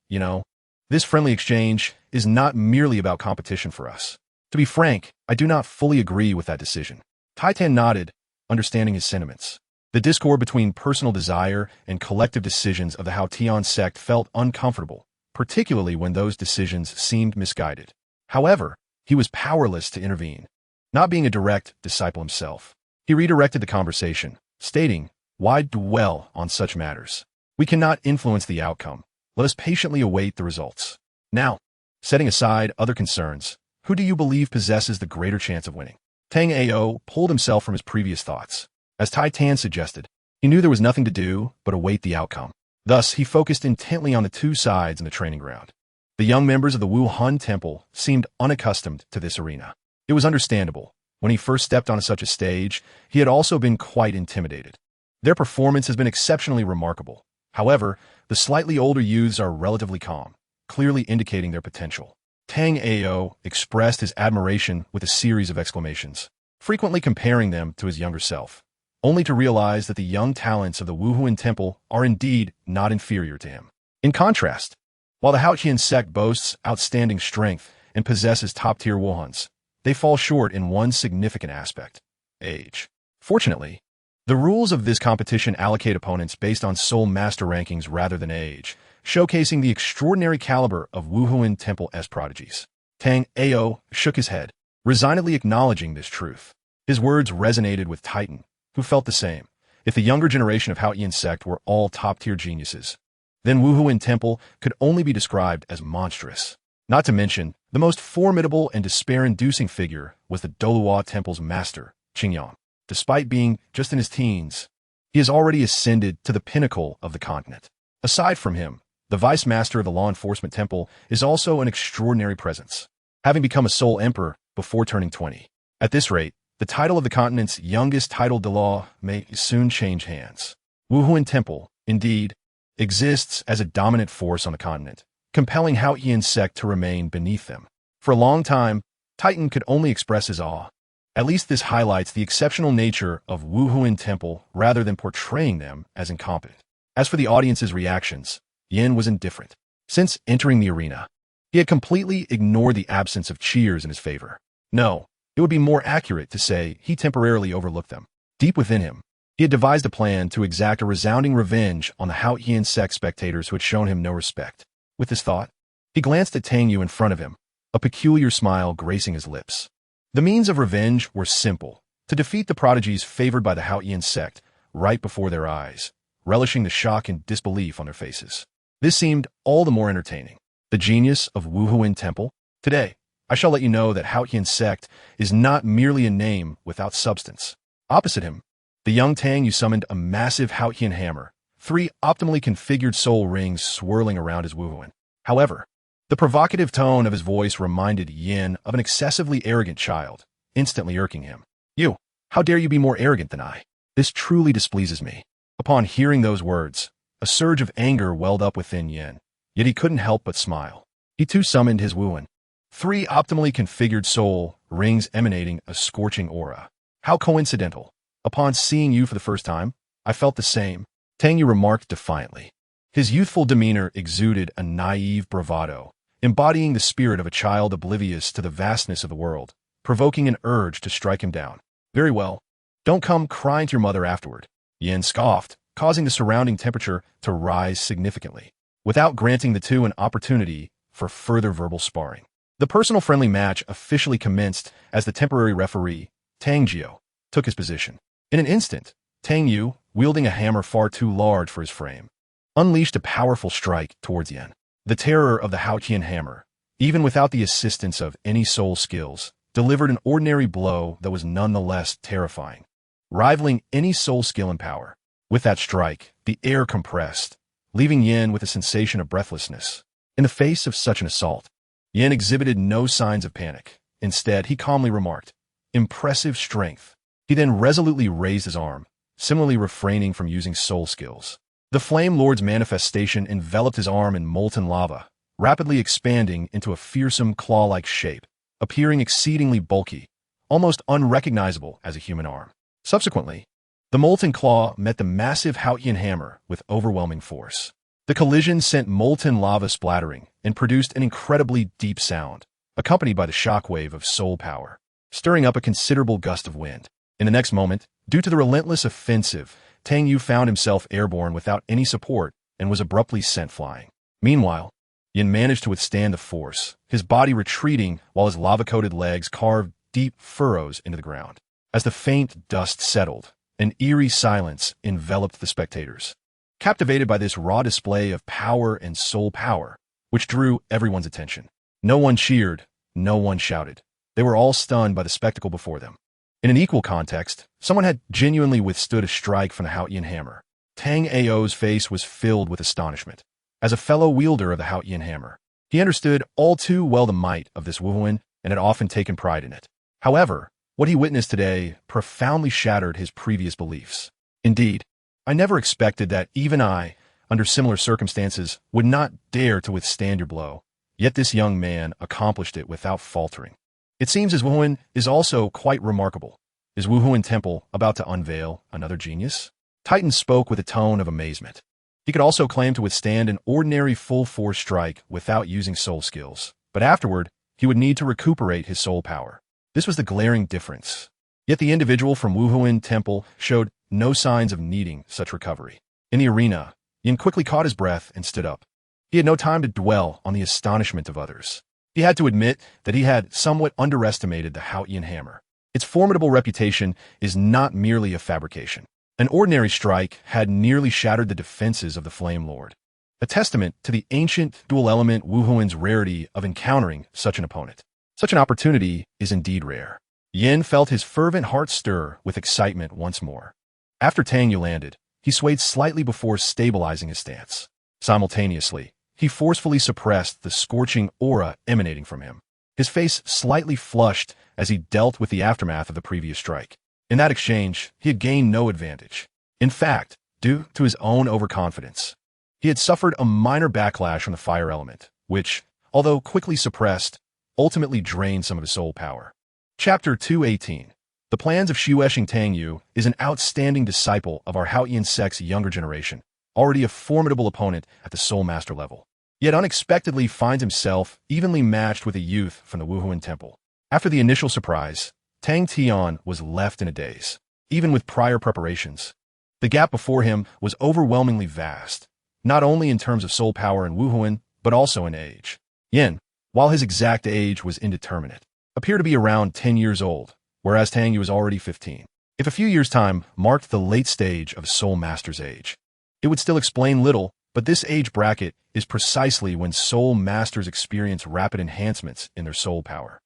"This friendly exchange is not merely about competition for us. To be frank, I do not fully agree with that decision." Tai Tan nodded, understanding his sentiments. The discord between personal desire and collective decisions of the Hao Tian sect felt uncomfortable, particularly when those decisions seemed misguided. However, he was powerless to intervene. Not being a direct disciple himself, he redirected the conversation, stating, "Why dwell on such matters? We cannot influence the outcome. Let us patiently await the results. Now, setting aside other concerns, who do you believe possesses the greater chance of winning?" Tang Ao pulled himself from his previous thoughts. As Tai Tan suggested, he knew there was nothing to do but await the outcome. Thus, he focused intently on the two sides in the training ground. The young members of the Wuhan Temple seemed unaccustomed to this arena. It was understandable. When he first stepped on such a stage, he had also been quite intimidated. Their performance has been exceptionally remarkable. However, the slightly older youths are relatively calm, clearly indicating their potential. Tang Ao expressed his admiration with a series of exclamations, frequently comparing them to his younger self, only to realize that the young talents of the Wuhuan Temple are indeed not inferior to him. In contrast, while the Haotian sect boasts outstanding strength and possesses top-tier Wuhuans, they fall short in one significant aspect: age. Fortunately, the rules of this competition allocate opponents based on Soul Master rankings rather than age, showcasing the extraordinary caliber of Wuhuan Temple's prodigies. Tang Ao shook his head, resignedly acknowledging this truth. His words resonated with Titan, who felt the same. If the younger generation of Haotian sect were all top-tier geniuses, then Wuhuan Temple could only be described as monstrous. Not to mention, the most formidable and despair-inducing figure was the Doluo Temple's master, Qingyang. Despite being just in his teens, he has already ascended to the pinnacle of the continent. Aside from him, the vice master of the law enforcement temple is also an extraordinary presence, having become a sole emperor before turning 20. At this rate, the title of the continent's youngest title de law may soon change hands. Wuhuan Temple, indeed, exists as a dominant force on the continent, compelling Haotian sect to remain beneath them. For a long time, Titan could only express his awe. At least this highlights the exceptional nature of Wuhuan Temple rather than portraying them as incompetent. As for the audience's reactions, Yin was indifferent. Since entering the arena, he had completely ignored the absence of cheers in his favor. No, it would be more accurate to say he temporarily overlooked them. Deep within him, he had devised a plan to exact a resounding revenge on the Haotian sect spectators who had shown him no respect. With this thought, he glanced at Tang Yu in front of him, a peculiar smile gracing his lips. The means of revenge were simple: to defeat the prodigies favored by the Haotian sect right before their eyes, relishing the shock and disbelief on their faces. This seemed all the more entertaining. The genius of Wuhuan Temple? Today, I shall let you know that Haotian sect is not merely a name without substance. Opposite him, the young Tang Yu summoned a massive Haotian hammer, 3 optimally configured soul rings swirling around his Wuhuan. However, the provocative tone of his voice reminded Yin of an excessively arrogant child, instantly irking him. "You, how dare you be more arrogant than I? This truly displeases me." Upon hearing those words, a surge of anger welled up within Yin, yet he couldn't help but smile. He too summoned his Wuhuan, 3 optimally configured soul rings emanating a scorching aura. "How coincidental. Upon seeing you for the first time, I felt the same," Tang Yu remarked defiantly. His youthful demeanor exuded a naive bravado, embodying the spirit of a child oblivious to the vastness of the world, provoking an urge to strike him down. "Very well. Don't come crying to your mother afterward," Yin scoffed, causing the surrounding temperature to rise significantly, without granting the two an opportunity for further verbal sparring. The personal friendly match officially commenced as the temporary referee, Tang Jiu, took his position. In an instant, Tang Yu, wielding a hammer far too large for his frame, unleashed a powerful strike towards Yin. The terror of the Haotian hammer, even without the assistance of any soul skills, delivered an ordinary blow that was nonetheless terrifying, rivaling any soul skill and power. With that strike, the air compressed, leaving Yin with a sensation of breathlessness. In the face of such an assault, Yin exhibited no signs of panic. Instead, he calmly remarked, "Impressive strength." He then resolutely raised his arm, similarly refraining from using soul skills. The Flame Lord's manifestation enveloped his arm in molten lava, rapidly expanding into a fearsome claw-like shape, appearing exceedingly bulky, almost unrecognizable as a human arm. Subsequently, the molten claw met the massive Haotian hammer with overwhelming force. The collision sent molten lava splattering and produced an incredibly deep sound, accompanied by the shockwave of soul power, stirring up a considerable gust of wind. In the next moment, due to the relentless offensive, Tang Yu found himself airborne without any support and was abruptly sent flying. Meanwhile, Yin managed to withstand the force, his body retreating while his lava-coated legs carved deep furrows into the ground. As the faint dust settled, an eerie silence enveloped the spectators, captivated by this raw display of power and soul power, which drew everyone's attention. No one cheered, no one shouted. They were all stunned by the spectacle before them. In an equal context, someone had genuinely withstood a strike from the Haotian hammer. Tang Ao's face was filled with astonishment. As a fellow wielder of the Haotian hammer, he understood all too well the might of this Wuhuan and had often taken pride in it. However, what he witnessed today profoundly shattered his previous beliefs. Indeed, I never expected that even I, under similar circumstances, would not dare to withstand your blow. Yet this young man accomplished it without faltering. It seems his Wuhuan is also quite remarkable. Is Wuhuan Temple about to unveil another genius? Titan spoke with a tone of amazement. He could also claim to withstand an ordinary full-force strike without using soul skills, but afterward, he would need to recuperate his soul power. This was the glaring difference. Yet the individual from Wuhuan Temple showed no signs of needing such recovery. In the arena, Yin quickly caught his breath and stood up. He had no time to dwell on the astonishment of others. He had to admit that he had somewhat underestimated the Haotian hammer. Its formidable reputation is not merely a fabrication. An ordinary strike had nearly shattered the defenses of the Flame Lord, a testament to the ancient dual-element Wuhuan's rarity of encountering such an opponent. Such an opportunity is indeed rare. Yin felt his fervent heart stir with excitement once more. After Tang Yu landed, he swayed slightly before stabilizing his stance. Simultaneously, he forcefully suppressed the scorching aura emanating from him. His face slightly flushed as he dealt with the aftermath of the previous strike. In that exchange, he had gained no advantage. In fact, due to his own overconfidence, he had suffered a minor backlash from the fire element, which, although quickly suppressed, ultimately drained some of his soul power. Chapter 218. The plans of Shueshing Tang Yu is an outstanding disciple of our Haotian sect's younger generation, already a formidable opponent at the Soul Master level, yet unexpectedly finds himself evenly matched with a youth from the Wuhuan Temple. After the initial surprise, Tang Tian was left in a daze. Even with prior preparations, the gap before him was overwhelmingly vast, not only in terms of soul power and Wuhuan, but also in age. Yin, while his exact age was indeterminate, appeared to be around 10 years old, whereas Tang Yu was already 15. If a few years' time marked the late stage of Soul Master's age, it would still explain little, but this age bracket is precisely when Soul Masters experience rapid enhancements in their soul power.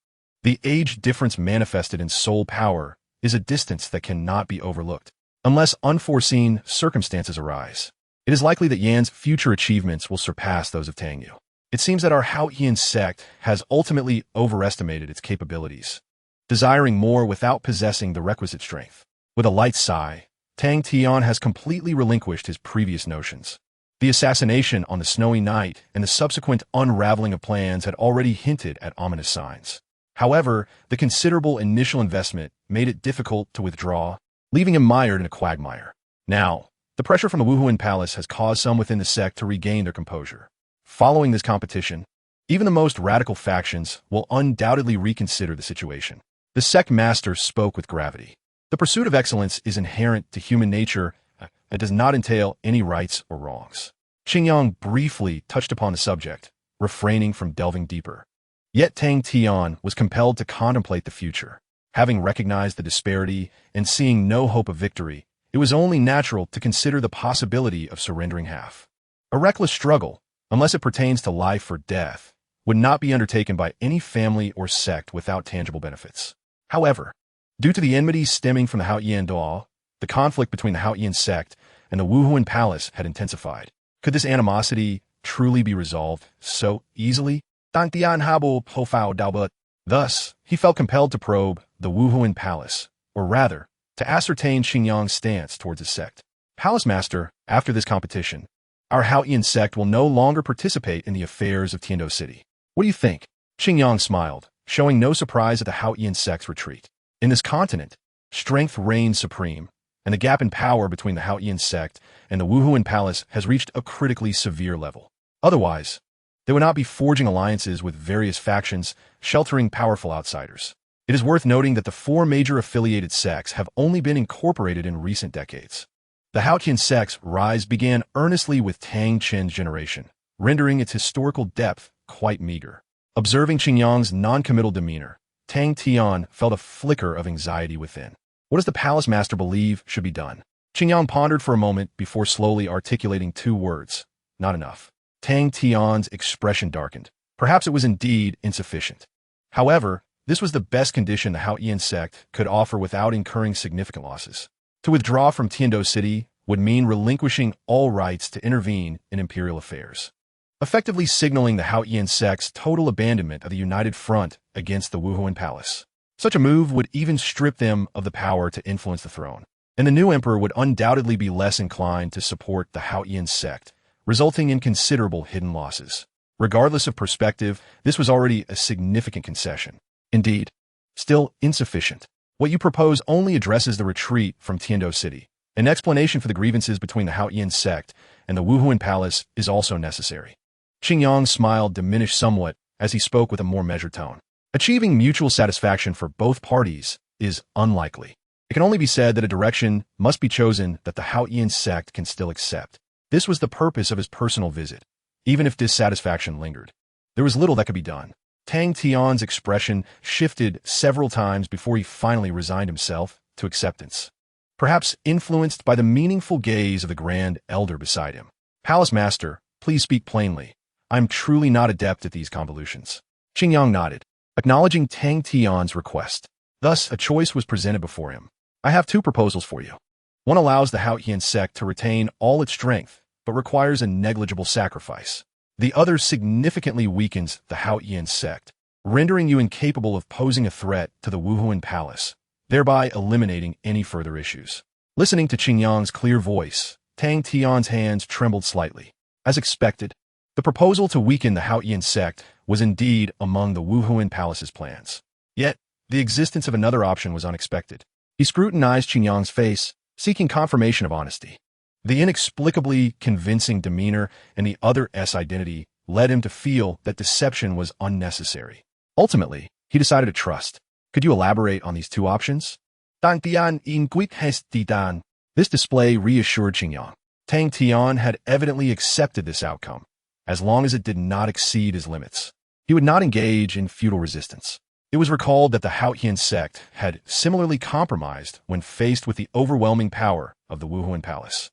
The age difference manifested in soul power is a distance that cannot be overlooked. Unless unforeseen circumstances arise, it is likely that Yan's future achievements will surpass those of Tang Yu. It seems that our Haotian sect has ultimately overestimated its capabilities, desiring more without possessing the requisite strength. With a light sigh, Tang Tian has completely relinquished his previous notions. The assassination on the snowy night and the subsequent unraveling of plans had already hinted at ominous signs. However, the considerable initial investment made it difficult to withdraw, leaving him mired in a quagmire. Now, the pressure from the Wuhuan Palace has caused some within the sect to regain their composure. Following this competition, even the most radical factions will undoubtedly reconsider the situation. The sect master spoke with gravity. The pursuit of excellence is inherent to human nature and does not entail any rights or wrongs. Xingyang briefly touched upon the subject, refraining from delving deeper. Yet Tang Tian was compelled to contemplate the future. Having recognized the disparity and seeing no hope of victory, it was only natural to consider the possibility of surrendering half. A reckless struggle, unless it pertains to life or death, would not be undertaken by any family or sect without tangible benefits. However, due to the enmity stemming from the Haotian Dao, the conflict between the Haotian sect and the Wuhuan Palace had intensified. Could this animosity truly be resolved so easily? Thus, he felt compelled to probe the Wuhuan Palace, or rather, to ascertain Xingyang's stance towards his sect. Palace Master, after this competition, our Haotian sect will no longer participate in the affairs of Tiando City. What do you think? Xingyang smiled, showing no surprise at the Haotian sect's retreat. In this continent, strength reigns supreme, and the gap in power between the Haotian sect and the Wuhuan Palace has reached a critically severe level. Otherwise, they would not be forging alliances with various factions, sheltering powerful outsiders. It is worth noting that the 4 major affiliated sects have only been incorporated in recent decades. The Haotian sect's rise began earnestly with Tang Chen's generation, rendering its historical depth quite meager. Observing Xingyang's non-committal demeanor, Tang Tian felt a flicker of anxiety within. What does the Palace Master believe should be done? Xingyang pondered for a moment before slowly articulating 2 words. Not enough. Tang Tian's expression darkened. Perhaps it was indeed insufficient. However, this was the best condition the Haotian sect could offer without incurring significant losses. To withdraw from Tiando City would mean relinquishing all rights to intervene in imperial affairs, effectively signaling the Haotian sect's total abandonment of the united front against the Wuhuan Palace. Such a move would even strip them of the power to influence the throne, and the new emperor would undoubtedly be less inclined to support the Haotian sect, resulting in considerable hidden losses. Regardless of perspective, this was already a significant concession. Indeed, still insufficient. What you propose only addresses the retreat from Tiando City. An explanation for the grievances between the Haotian sect and the Wuhuan Palace is also necessary. Qingyang's smile diminished somewhat as he spoke with a more measured tone. Achieving mutual satisfaction for both parties is unlikely. It can only be said that a direction must be chosen that the Haotian sect can still accept. This was the purpose of his personal visit, even if dissatisfaction lingered. There was little that could be done. Tang Tian's expression shifted several times before he finally resigned himself to acceptance, perhaps influenced by the meaningful gaze of the Grand Elder beside him. Palace Master, please speak plainly. I'm truly not adept at these convolutions. Qingyang nodded, acknowledging Tang Tian's request. Thus, a choice was presented before him. I have two proposals for you. One allows the Haotian sect to retain all its strength, but requires a negligible sacrifice. The other significantly weakens the Haotian sect, rendering you incapable of posing a threat to the Wuhuan Palace, thereby eliminating any further issues. Listening to Qingyang's clear voice, Tang Tian's hands trembled slightly. As expected, the proposal to weaken the Haotian sect was indeed among the Wuhuan Palace's plans. Yet, the existence of another option was unexpected. He scrutinized Qingyang's face, seeking confirmation of honesty. The inexplicably convincing demeanor and the other's identity led him to feel that deception was unnecessary. Ultimately, he decided to trust. Could you elaborate on these two options? Tang Tian inquit hestitan. This display reassured Qingyang. Tang Tian had evidently accepted this outcome, as long as it did not exceed his limits. He would not engage in futile resistance. It was recalled that the Haotian sect had similarly compromised when faced with the overwhelming power of the Wuhuan Palace.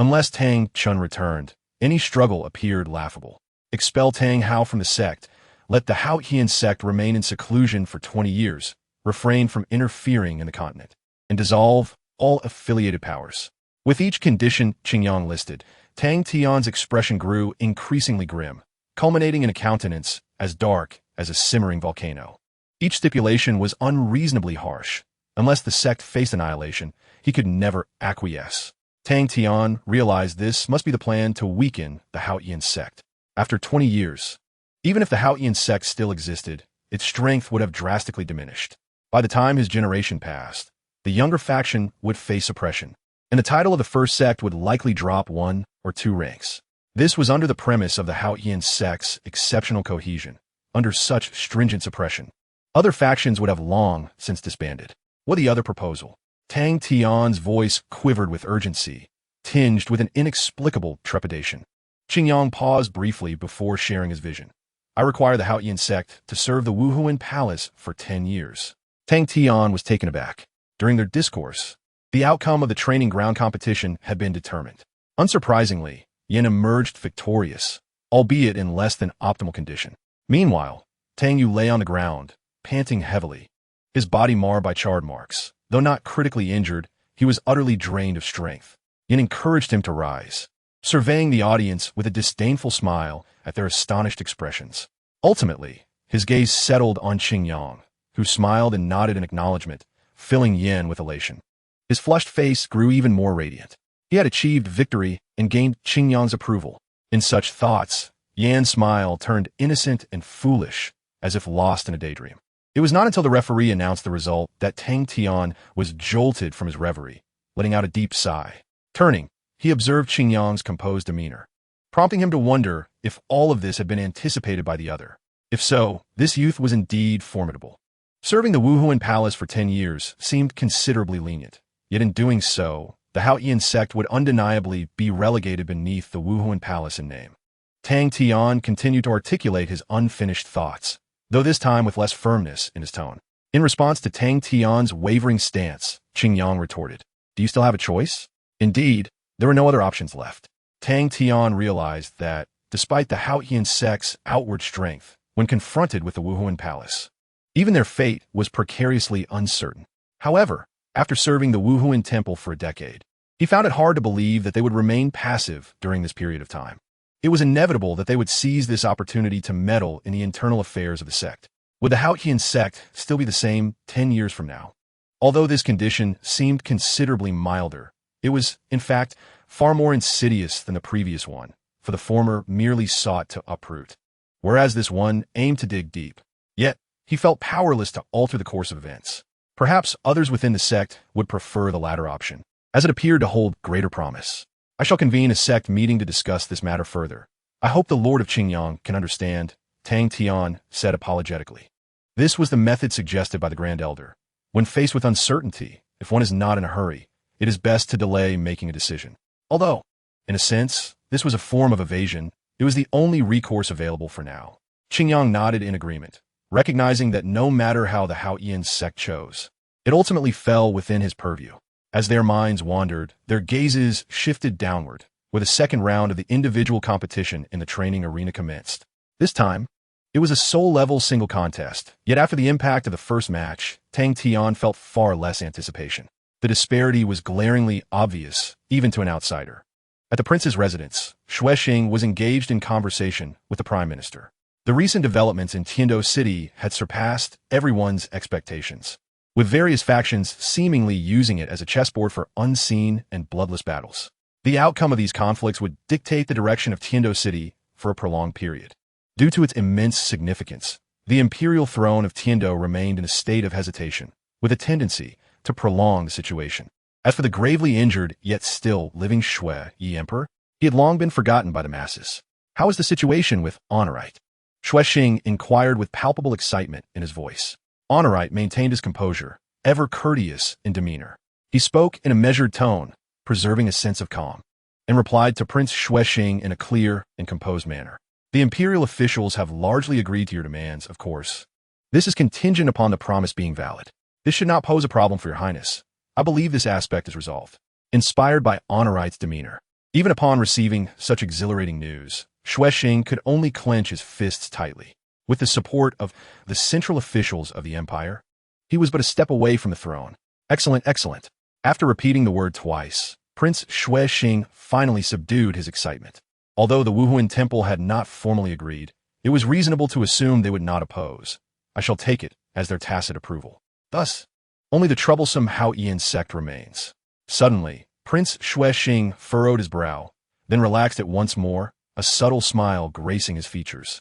Unless Tang Chun returned, any struggle appeared laughable. Expel Tang Hao from the sect, let the Haotian sect remain in seclusion for 20 years, refrain from interfering in the continent, and dissolve all affiliated powers. With each condition Qingyang listed, Tang Tian's expression grew increasingly grim, culminating in a countenance as dark as a simmering volcano. Each stipulation was unreasonably harsh. Unless the sect faced annihilation, he could never acquiesce. Tang Tian realized this must be the plan to weaken the Haotian sect. After 20 years, even if the Haotian sect still existed, its strength would have drastically diminished. By the time his generation passed, the younger faction would face suppression, and the title of the first sect would likely drop 1 or 2 ranks. This was under the premise of the Haotian sect's exceptional cohesion. Under such stringent suppression, other factions would have long since disbanded. What the other proposal? Tang Tian's voice quivered with urgency, tinged with an inexplicable trepidation. Qingyang paused briefly before sharing his vision. I require the Haotian sect to serve the Wuhuan Palace for 10 years. Tang Tian was taken aback. During their discourse, the outcome of the training ground competition had been determined. Unsurprisingly, Yin emerged victorious, albeit in less than optimal condition. Meanwhile, Tang Yu lay on the ground, panting heavily, his body marred by charred marks. Though not critically injured, he was utterly drained of strength. Yin encouraged him to rise, surveying the audience with a disdainful smile at their astonished expressions. Ultimately, his gaze settled on Qingyang, who smiled and nodded in acknowledgement, filling Yin with elation. His flushed face grew even more radiant. He had achieved victory and gained Qingyang's approval. In such thoughts, Yan's smile turned innocent and foolish, as if lost in a daydream. It was not until the referee announced the result that Tang Tian was jolted from his reverie, letting out a deep sigh. Turning, he observed Qingyang's composed demeanor, prompting him to wonder if all of this had been anticipated by the other. If so, this youth was indeed formidable. Serving the Wuhuan Palace for 10 years seemed considerably lenient, yet in doing so, the Haotian sect would undeniably be relegated beneath the Wuhuan Palace in name. Tang Tian continued to articulate his unfinished thoughts, though this time with less firmness in his tone. In response to Tang Tian's wavering stance, Qingyang retorted, "Do you still have a choice?" Indeed, there were no other options left. Tang Tian realized that, despite the Haotian sect's outward strength, when confronted with the Wuhuan Palace, even their fate was precariously uncertain. However, after serving the Wuhuan Temple for a decade, He found it hard to believe that they would remain passive during this period of time. It was inevitable that they would seize this opportunity to meddle in the internal affairs of the sect. Would the Haotian sect still be the same 10 years from now? Although this condition seemed considerably milder, it was, in fact, far more insidious than the previous one, for the former merely sought to uproot, whereas this one aimed to dig deep. Yet, he felt powerless to alter the course of events. Perhaps others within the sect would prefer the latter option, as it appeared to hold greater promise. I shall convene a sect meeting to discuss this matter further. I hope the Lord of Qingyang can understand, Tang Tian said apologetically. This was the method suggested by the Grand Elder. When faced with uncertainty, if one is not in a hurry, it is best to delay making a decision. Although, in a sense, this was a form of evasion, it was the only recourse available for now. Qingyang nodded in agreement, recognizing that no matter how the Haotian sect chose, it ultimately fell within his purview. As their minds wandered, their gazes shifted downward, with a second round of the individual competition in the training arena commenced. This time, it was a soul-level single contest, yet after the impact of the first match, Tang Tian felt far less anticipation. The disparity was glaringly obvious, even to an outsider. At the prince's residence, Xuexing was engaged in conversation with the prime minister. The recent developments in Tiando City had surpassed everyone's expectations, with various factions seemingly using it as a chessboard for unseen and bloodless battles. The outcome of these conflicts would dictate the direction of Tiando City for a prolonged period. Due to its immense significance, the imperial throne of Tiando remained in a state of hesitation, with a tendency to prolong the situation. As for the gravely injured yet still living Shui Emperor, he had long been forgotten by the masses. How is the situation with Honorite? Xuexing inquired with palpable excitement in his voice. Honorite maintained his composure, ever courteous in demeanor. He spoke in a measured tone, preserving a sense of calm, and replied to Prince Xuexing in a clear and composed manner. The imperial officials have largely agreed to your demands, of course. This is contingent upon the promise being valid. This should not pose a problem for your highness. I believe this aspect is resolved. Inspired by Honorite's demeanor, even upon receiving such exhilarating news, Xuexing could only clench his fists tightly. With the support of the central officials of the empire, he was but a step away from the throne. Excellent, excellent. After repeating the word twice, Prince Xuexing finally subdued his excitement. Although the Wuhuan Temple had not formally agreed, it was reasonable to assume they would not oppose. I shall take it as their tacit approval. Thus, only the troublesome Haotian sect remains. Suddenly, Prince Xuexing furrowed his brow, then relaxed it once more, a subtle smile gracing his features.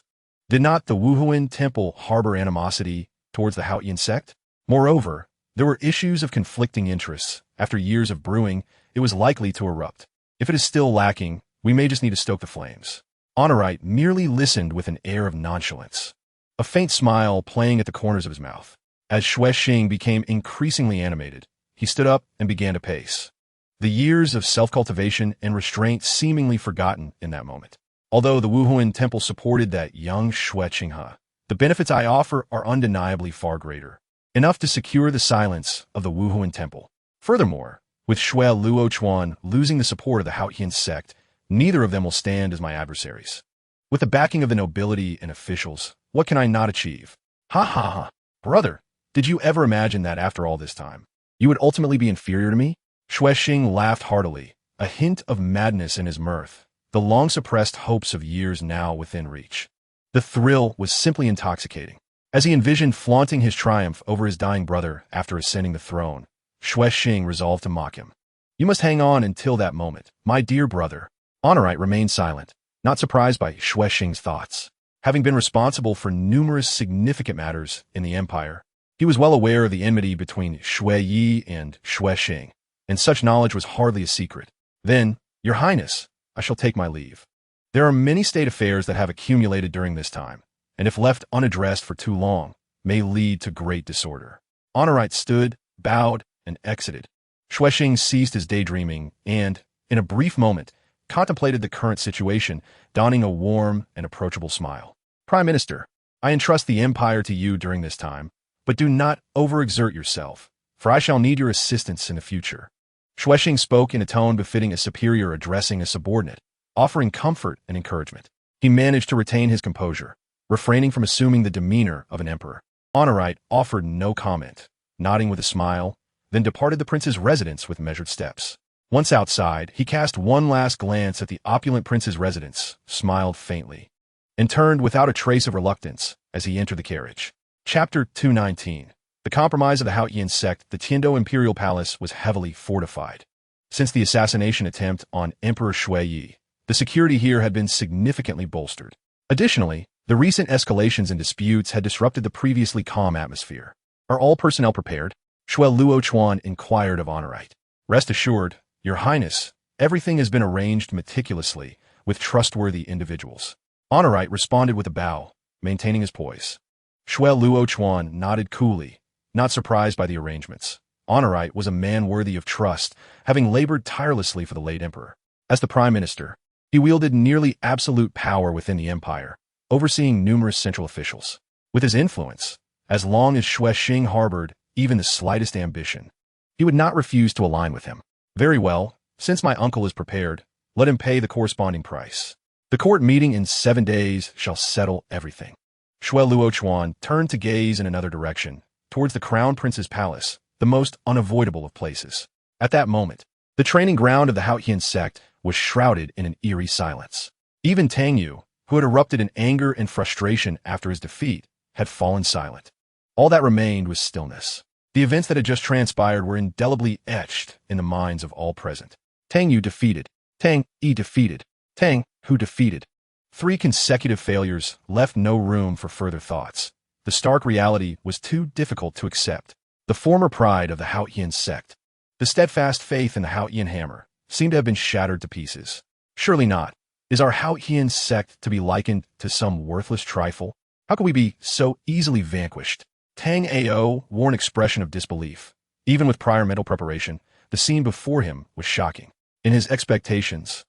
Did not the Wuhuan Temple harbor animosity towards the Haotian sect? Moreover, there were issues of conflicting interests. After years of brewing, it was likely to erupt. If it is still lacking, we may just need to stoke the flames. Honorite merely listened with an air of nonchalance, a faint smile playing at the corners of his mouth. As Xuexing became increasingly animated, he stood up and began to pace, the years of self-cultivation and restraint seemingly forgotten in that moment. Although the Wuhuan Temple supported that young Xuexing, the benefits I offer are undeniably far greater, enough to secure the silence of the Wuhuan Temple. Furthermore, with Shui Luochuan losing the support of the Haotian sect, neither of them will stand as my adversaries. With the backing of the nobility and officials, what can I not achieve? Ha ha ha. Brother, did you ever imagine that after all this time, you would ultimately be inferior to me? Xuexing laughed heartily, a hint of madness in his mirth, the long-suppressed hopes of years now within reach. The thrill was simply intoxicating. As he envisioned flaunting his triumph over his dying brother after ascending the throne, Xuexing resolved to mock him. You must hang on until that moment, my dear brother. Honorite remained silent, not surprised by Xuexing's thoughts. Having been responsible for numerous significant matters in the empire, he was well aware of the enmity between Shui Yi and Xuexing, and such knowledge was hardly a secret. Then, Your Highness, I shall take my leave. There are many state affairs that have accumulated during this time, and if left unaddressed for too long, may lead to great disorder. Honorite stood, bowed, and exited. Xuexing ceased his daydreaming and, in a brief moment, contemplated the current situation, donning a warm and approachable smile. Prime Minister, I entrust the empire to you during this time, but do not overexert yourself, for I shall need your assistance in the future. Xuexing spoke in a tone befitting a superior addressing a subordinate, offering comfort and encouragement. He managed to retain his composure, refraining from assuming the demeanor of an emperor. Honorite offered no comment, nodding with a smile, then departed the prince's residence with measured steps. Once outside, he cast one last glance at the opulent prince's residence, smiled faintly, and turned without a trace of reluctance as he entered the carriage. Chapter 219. The compromise of the Haotian sect. The Tiando Imperial Palace was heavily fortified. Since the assassination attempt on Emperor Shui Yi, the security here had been significantly bolstered. Additionally, the recent escalations and disputes had disrupted the previously calm atmosphere. Are all personnel prepared? Shui Luochuan inquired of Honorite. Rest assured, Your Highness, everything has been arranged meticulously with trustworthy individuals. Honorite responded with a bow, maintaining his poise. Shui Luochuan nodded coolly, not surprised by the arrangements. Honorite was a man worthy of trust, having labored tirelessly for the late emperor. As the prime minister, he wielded nearly absolute power within the empire, overseeing numerous central officials. With his influence, as long as Shui Xing harbored even the slightest ambition, he would not refuse to align with him. Very well, since my uncle is prepared, let him pay the corresponding price. The court meeting in 7 days shall settle everything. Shui Luochuan turned to gaze in another direction, towards the crown prince's palace, the most unavoidable of places. At that moment, the training ground of the Haotian sect was shrouded in an eerie silence. Even Tang Yu, who had erupted in anger and frustration after his defeat, had fallen silent. All that remained was stillness. The events that had just transpired were indelibly etched in the minds of all present. Tang Yu defeated. Tang Yi defeated. Tang Hu defeated. 3 consecutive failures left no room for further thoughts. The stark reality was too difficult to accept. The former pride of the Haotian sect, the steadfast faith in the Haotian hammer, seemed to have been shattered to pieces. Surely not. Is our Haotian sect to be likened to some worthless trifle? How could we be so easily vanquished? Tang Ao wore an expression of disbelief. Even with prior mental preparation, the scene before him was shocking. In his expectations,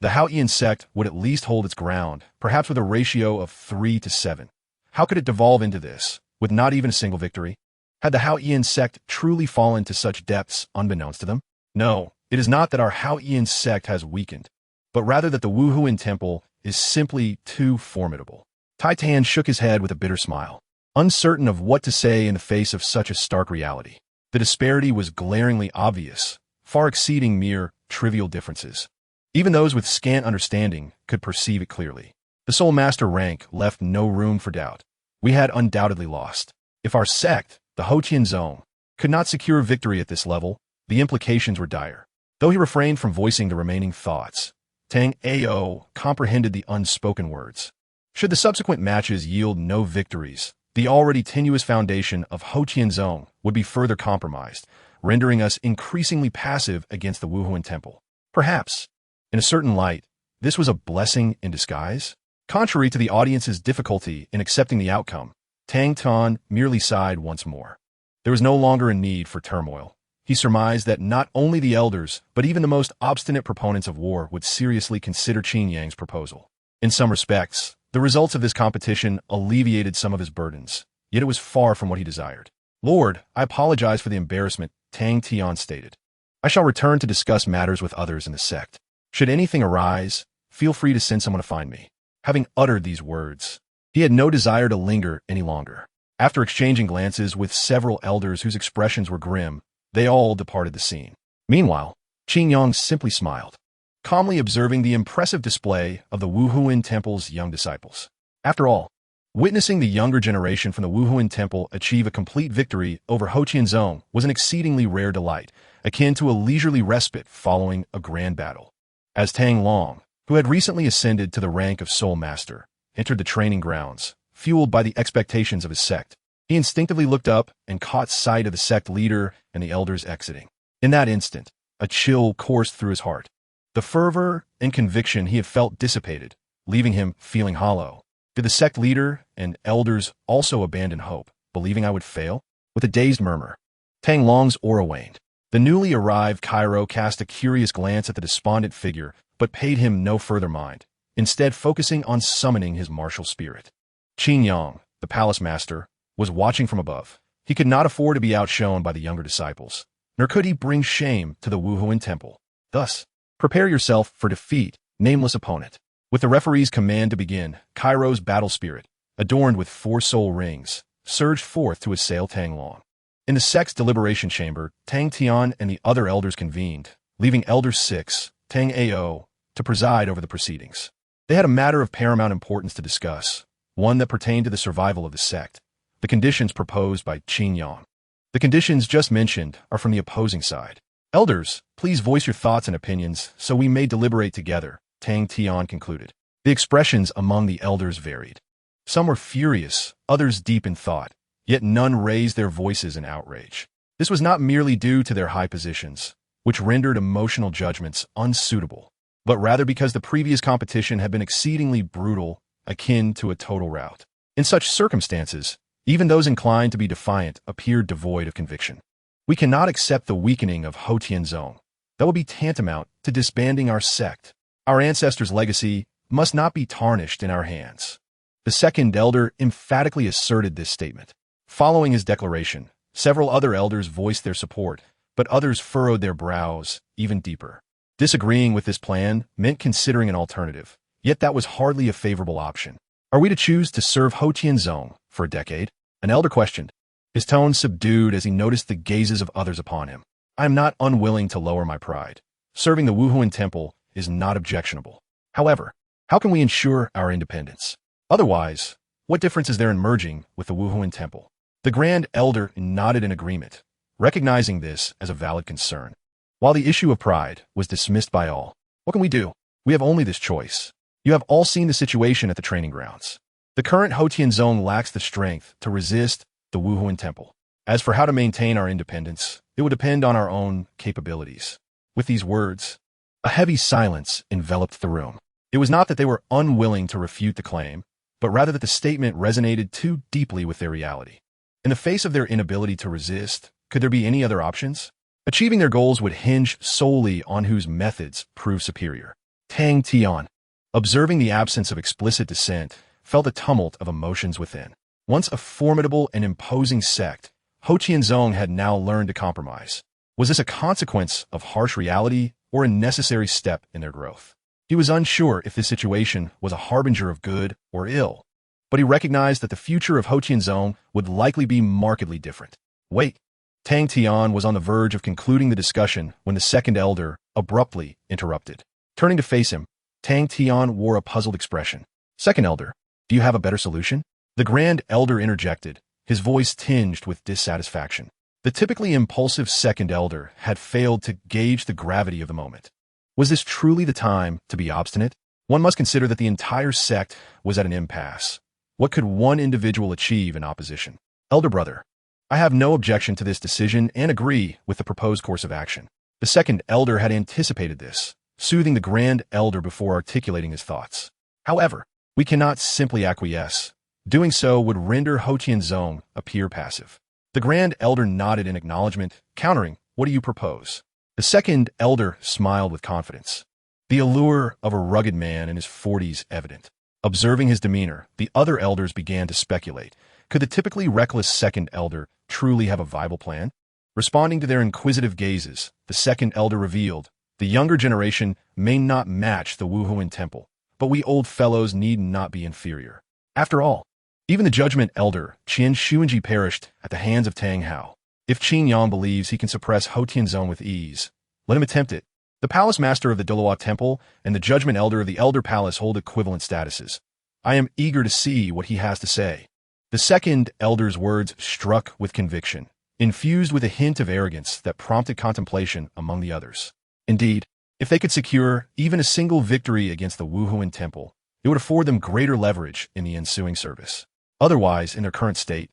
the Haotian sect would at least hold its ground, perhaps with a ratio of 3 to 7. How could it devolve into this, with not even a single victory? Had the Haotian sect truly fallen to such depths unbeknownst to them? No, it is not that our Haotian sect has weakened, but rather that the Wuhuan temple is simply too formidable. Tai Tan shook his head with a bitter smile, uncertain of what to say in the face of such a stark reality. The disparity was glaringly obvious, far exceeding mere trivial differences. Even those with scant understanding could perceive it clearly. The Soul Master rank left no room for doubt. We had undoubtedly lost. If our sect, the Hotian Zone, could not secure victory at this level, the implications were dire. Though he refrained from voicing the remaining thoughts, Tang Ao comprehended the unspoken words. Should the subsequent matches yield no victories, the already tenuous foundation of Hotian Zone would be further compromised, rendering us increasingly passive against the Wuhuan Temple. Perhaps, in a certain light, this was a blessing in disguise. Contrary to the audience's difficulty in accepting the outcome, Tang Tan merely sighed once more. There was no longer a need for turmoil. He surmised that not only the elders, but even the most obstinate proponents of war would seriously consider Qin Yang's proposal. In some respects, the results of this competition alleviated some of his burdens, yet it was far from what he desired. Lord, I apologize for the embarrassment, Tang Tian stated. I shall return to discuss matters with others in the sect. Should anything arise, feel free to send someone to find me. Having uttered these words, he had no desire to linger any longer. After exchanging glances with several elders whose expressions were grim, they all departed the scene. Meanwhile, Qin Yang simply smiled, calmly observing the impressive display of the Wuhuan Temple's young disciples. After all, witnessing the younger generation from the Wuhuan Temple achieve a complete victory over Hotian Zone was an exceedingly rare delight, akin to a leisurely respite following a grand battle. As Tang Long, who had recently ascended to the rank of Soul Master, entered the training grounds, fueled by the expectations of his sect, he instinctively looked up and caught sight of the sect leader and the elders exiting. In that instant, a chill coursed through his heart. The fervor and conviction he had felt dissipated, leaving him feeling hollow. Did the sect leader and elders also abandon hope, believing I would fail? With a dazed murmur, Tang Long's aura waned. The newly arrived Cairo cast a curious glance at the despondent figure, but paid him no further mind, instead focusing on summoning his martial spirit. Qin Yang, the palace master, was watching from above. He could not afford to be outshone by the younger disciples, nor could he bring shame to the Wuhuan Temple. Thus, prepare yourself for defeat, nameless opponent. With the referee's command to begin, Cairo's battle spirit, adorned with 4 soul rings, surged forth to assail Tang Long. In the sect's deliberation chamber, Tang Tian and the other elders convened, leaving Elder 6, Tang Ao, to preside over the proceedings. They had a matter of paramount importance to discuss, one that pertained to the survival of the sect, the conditions proposed by Qin Yang. The conditions just mentioned are from the opposing side. Elders, please voice your thoughts and opinions so we may deliberate together, Tang Tian concluded. The expressions among the elders varied. Some were furious, others deep in thought, yet none raised their voices in outrage. This was not merely due to their high positions, which rendered emotional judgments unsuitable, but rather because the previous competition had been exceedingly brutal, akin to a total rout. In such circumstances, even those inclined to be defiant appeared devoid of conviction. We cannot accept the weakening of Ho Tianzong. That would be tantamount to disbanding our sect. Our ancestors' legacy must not be tarnished in our hands. The second elder emphatically asserted this statement. Following his declaration, several other elders voiced their support, but others furrowed their brows even deeper. Disagreeing with this plan meant considering an alternative, yet that was hardly a favorable option. Are we to choose to serve Ho Tianzong for a decade? An elder questioned, his tone subdued as he noticed the gazes of others upon him. I am not unwilling to lower my pride. Serving the Wuhuan Temple is not objectionable. However, how can we ensure our independence? Otherwise, what difference is there in merging with the Wuhuan Temple? The Grand Elder nodded in agreement, recognizing this as a valid concern. While the issue of pride was dismissed by all, what can we do? We have only this choice. You have all seen the situation at the training grounds. The current Ho Tianzong lacks the strength to resist the Wuhuan Temple. As for how to maintain our independence, it would depend on our own capabilities. With these words, a heavy silence enveloped the room. It was not that they were unwilling to refute the claim, but rather that the statement resonated too deeply with their reality. In the face of their inability to resist, could there be any other options? Achieving their goals would hinge solely on whose methods prove superior. Tang Tian, observing the absence of explicit dissent, felt a tumult of emotions within. Once a formidable and imposing sect, Ho Tianzong had now learned to compromise. Was this a consequence of harsh reality or a necessary step in their growth? He was unsure if this situation was a harbinger of good or ill, but he recognized that the future of Ho Tianzong would likely be markedly different. Wait. Tang Tian was on the verge of concluding the discussion when the second elder abruptly interrupted. Turning to face him, Tang Tian wore a puzzled expression. Second elder, do you have a better solution? The Grand Elder interjected, his voice tinged with dissatisfaction. The typically impulsive second elder had failed to gauge the gravity of the moment. Was this truly the time to be obstinate? One must consider that the entire sect was at an impasse. What could one individual achieve in opposition? Elder brother, I have no objection to this decision and agree with the proposed course of action. The second elder had anticipated this, soothing the Grand Elder before articulating his thoughts. However, we cannot simply acquiesce. Doing so would render Ho Tianzong appear passive. The Grand Elder nodded in acknowledgement, countering, what do you propose? The second elder smiled with confidence, the allure of a rugged man in his 40s evident. Observing his demeanor, the other elders began to speculate. Could the typically reckless second elder truly have a viable plan? Responding to their inquisitive gazes, the second elder revealed, the younger generation may not match the Wuhuan Temple, but we old fellows need not be inferior. After all, even the Judgment Elder, Qian Xuanji, perished at the hands of Tang Hao. If Qin Yang believes he can suppress Ho Tianzong with ease, let him attempt it. The Palace Master of the Doloa Temple and the Judgment Elder of the Elder Palace hold equivalent statuses. I am eager to see what he has to say. The second elder's words struck with conviction, infused with a hint of arrogance that prompted contemplation among the others. Indeed, if they could secure even a single victory against the Wuhuan Temple, it would afford them greater leverage in the ensuing service. Otherwise, in their current state,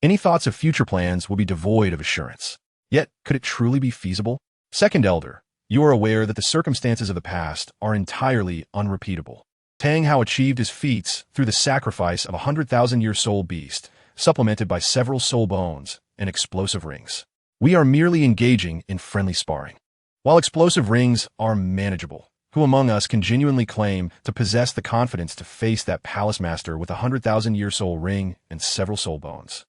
any thoughts of future plans will be devoid of assurance. Yet, could it truly be feasible? Second elder, you are aware that the circumstances of the past are entirely unrepeatable. Tang Hao achieved his feats through the sacrifice of a 100,000-year soul beast, supplemented by several soul bones and explosive rings. We are merely engaging in friendly sparring. While explosive rings are manageable, who among us can genuinely claim to possess the confidence to face that palace master with a 100,000-year soul ring and several soul bones?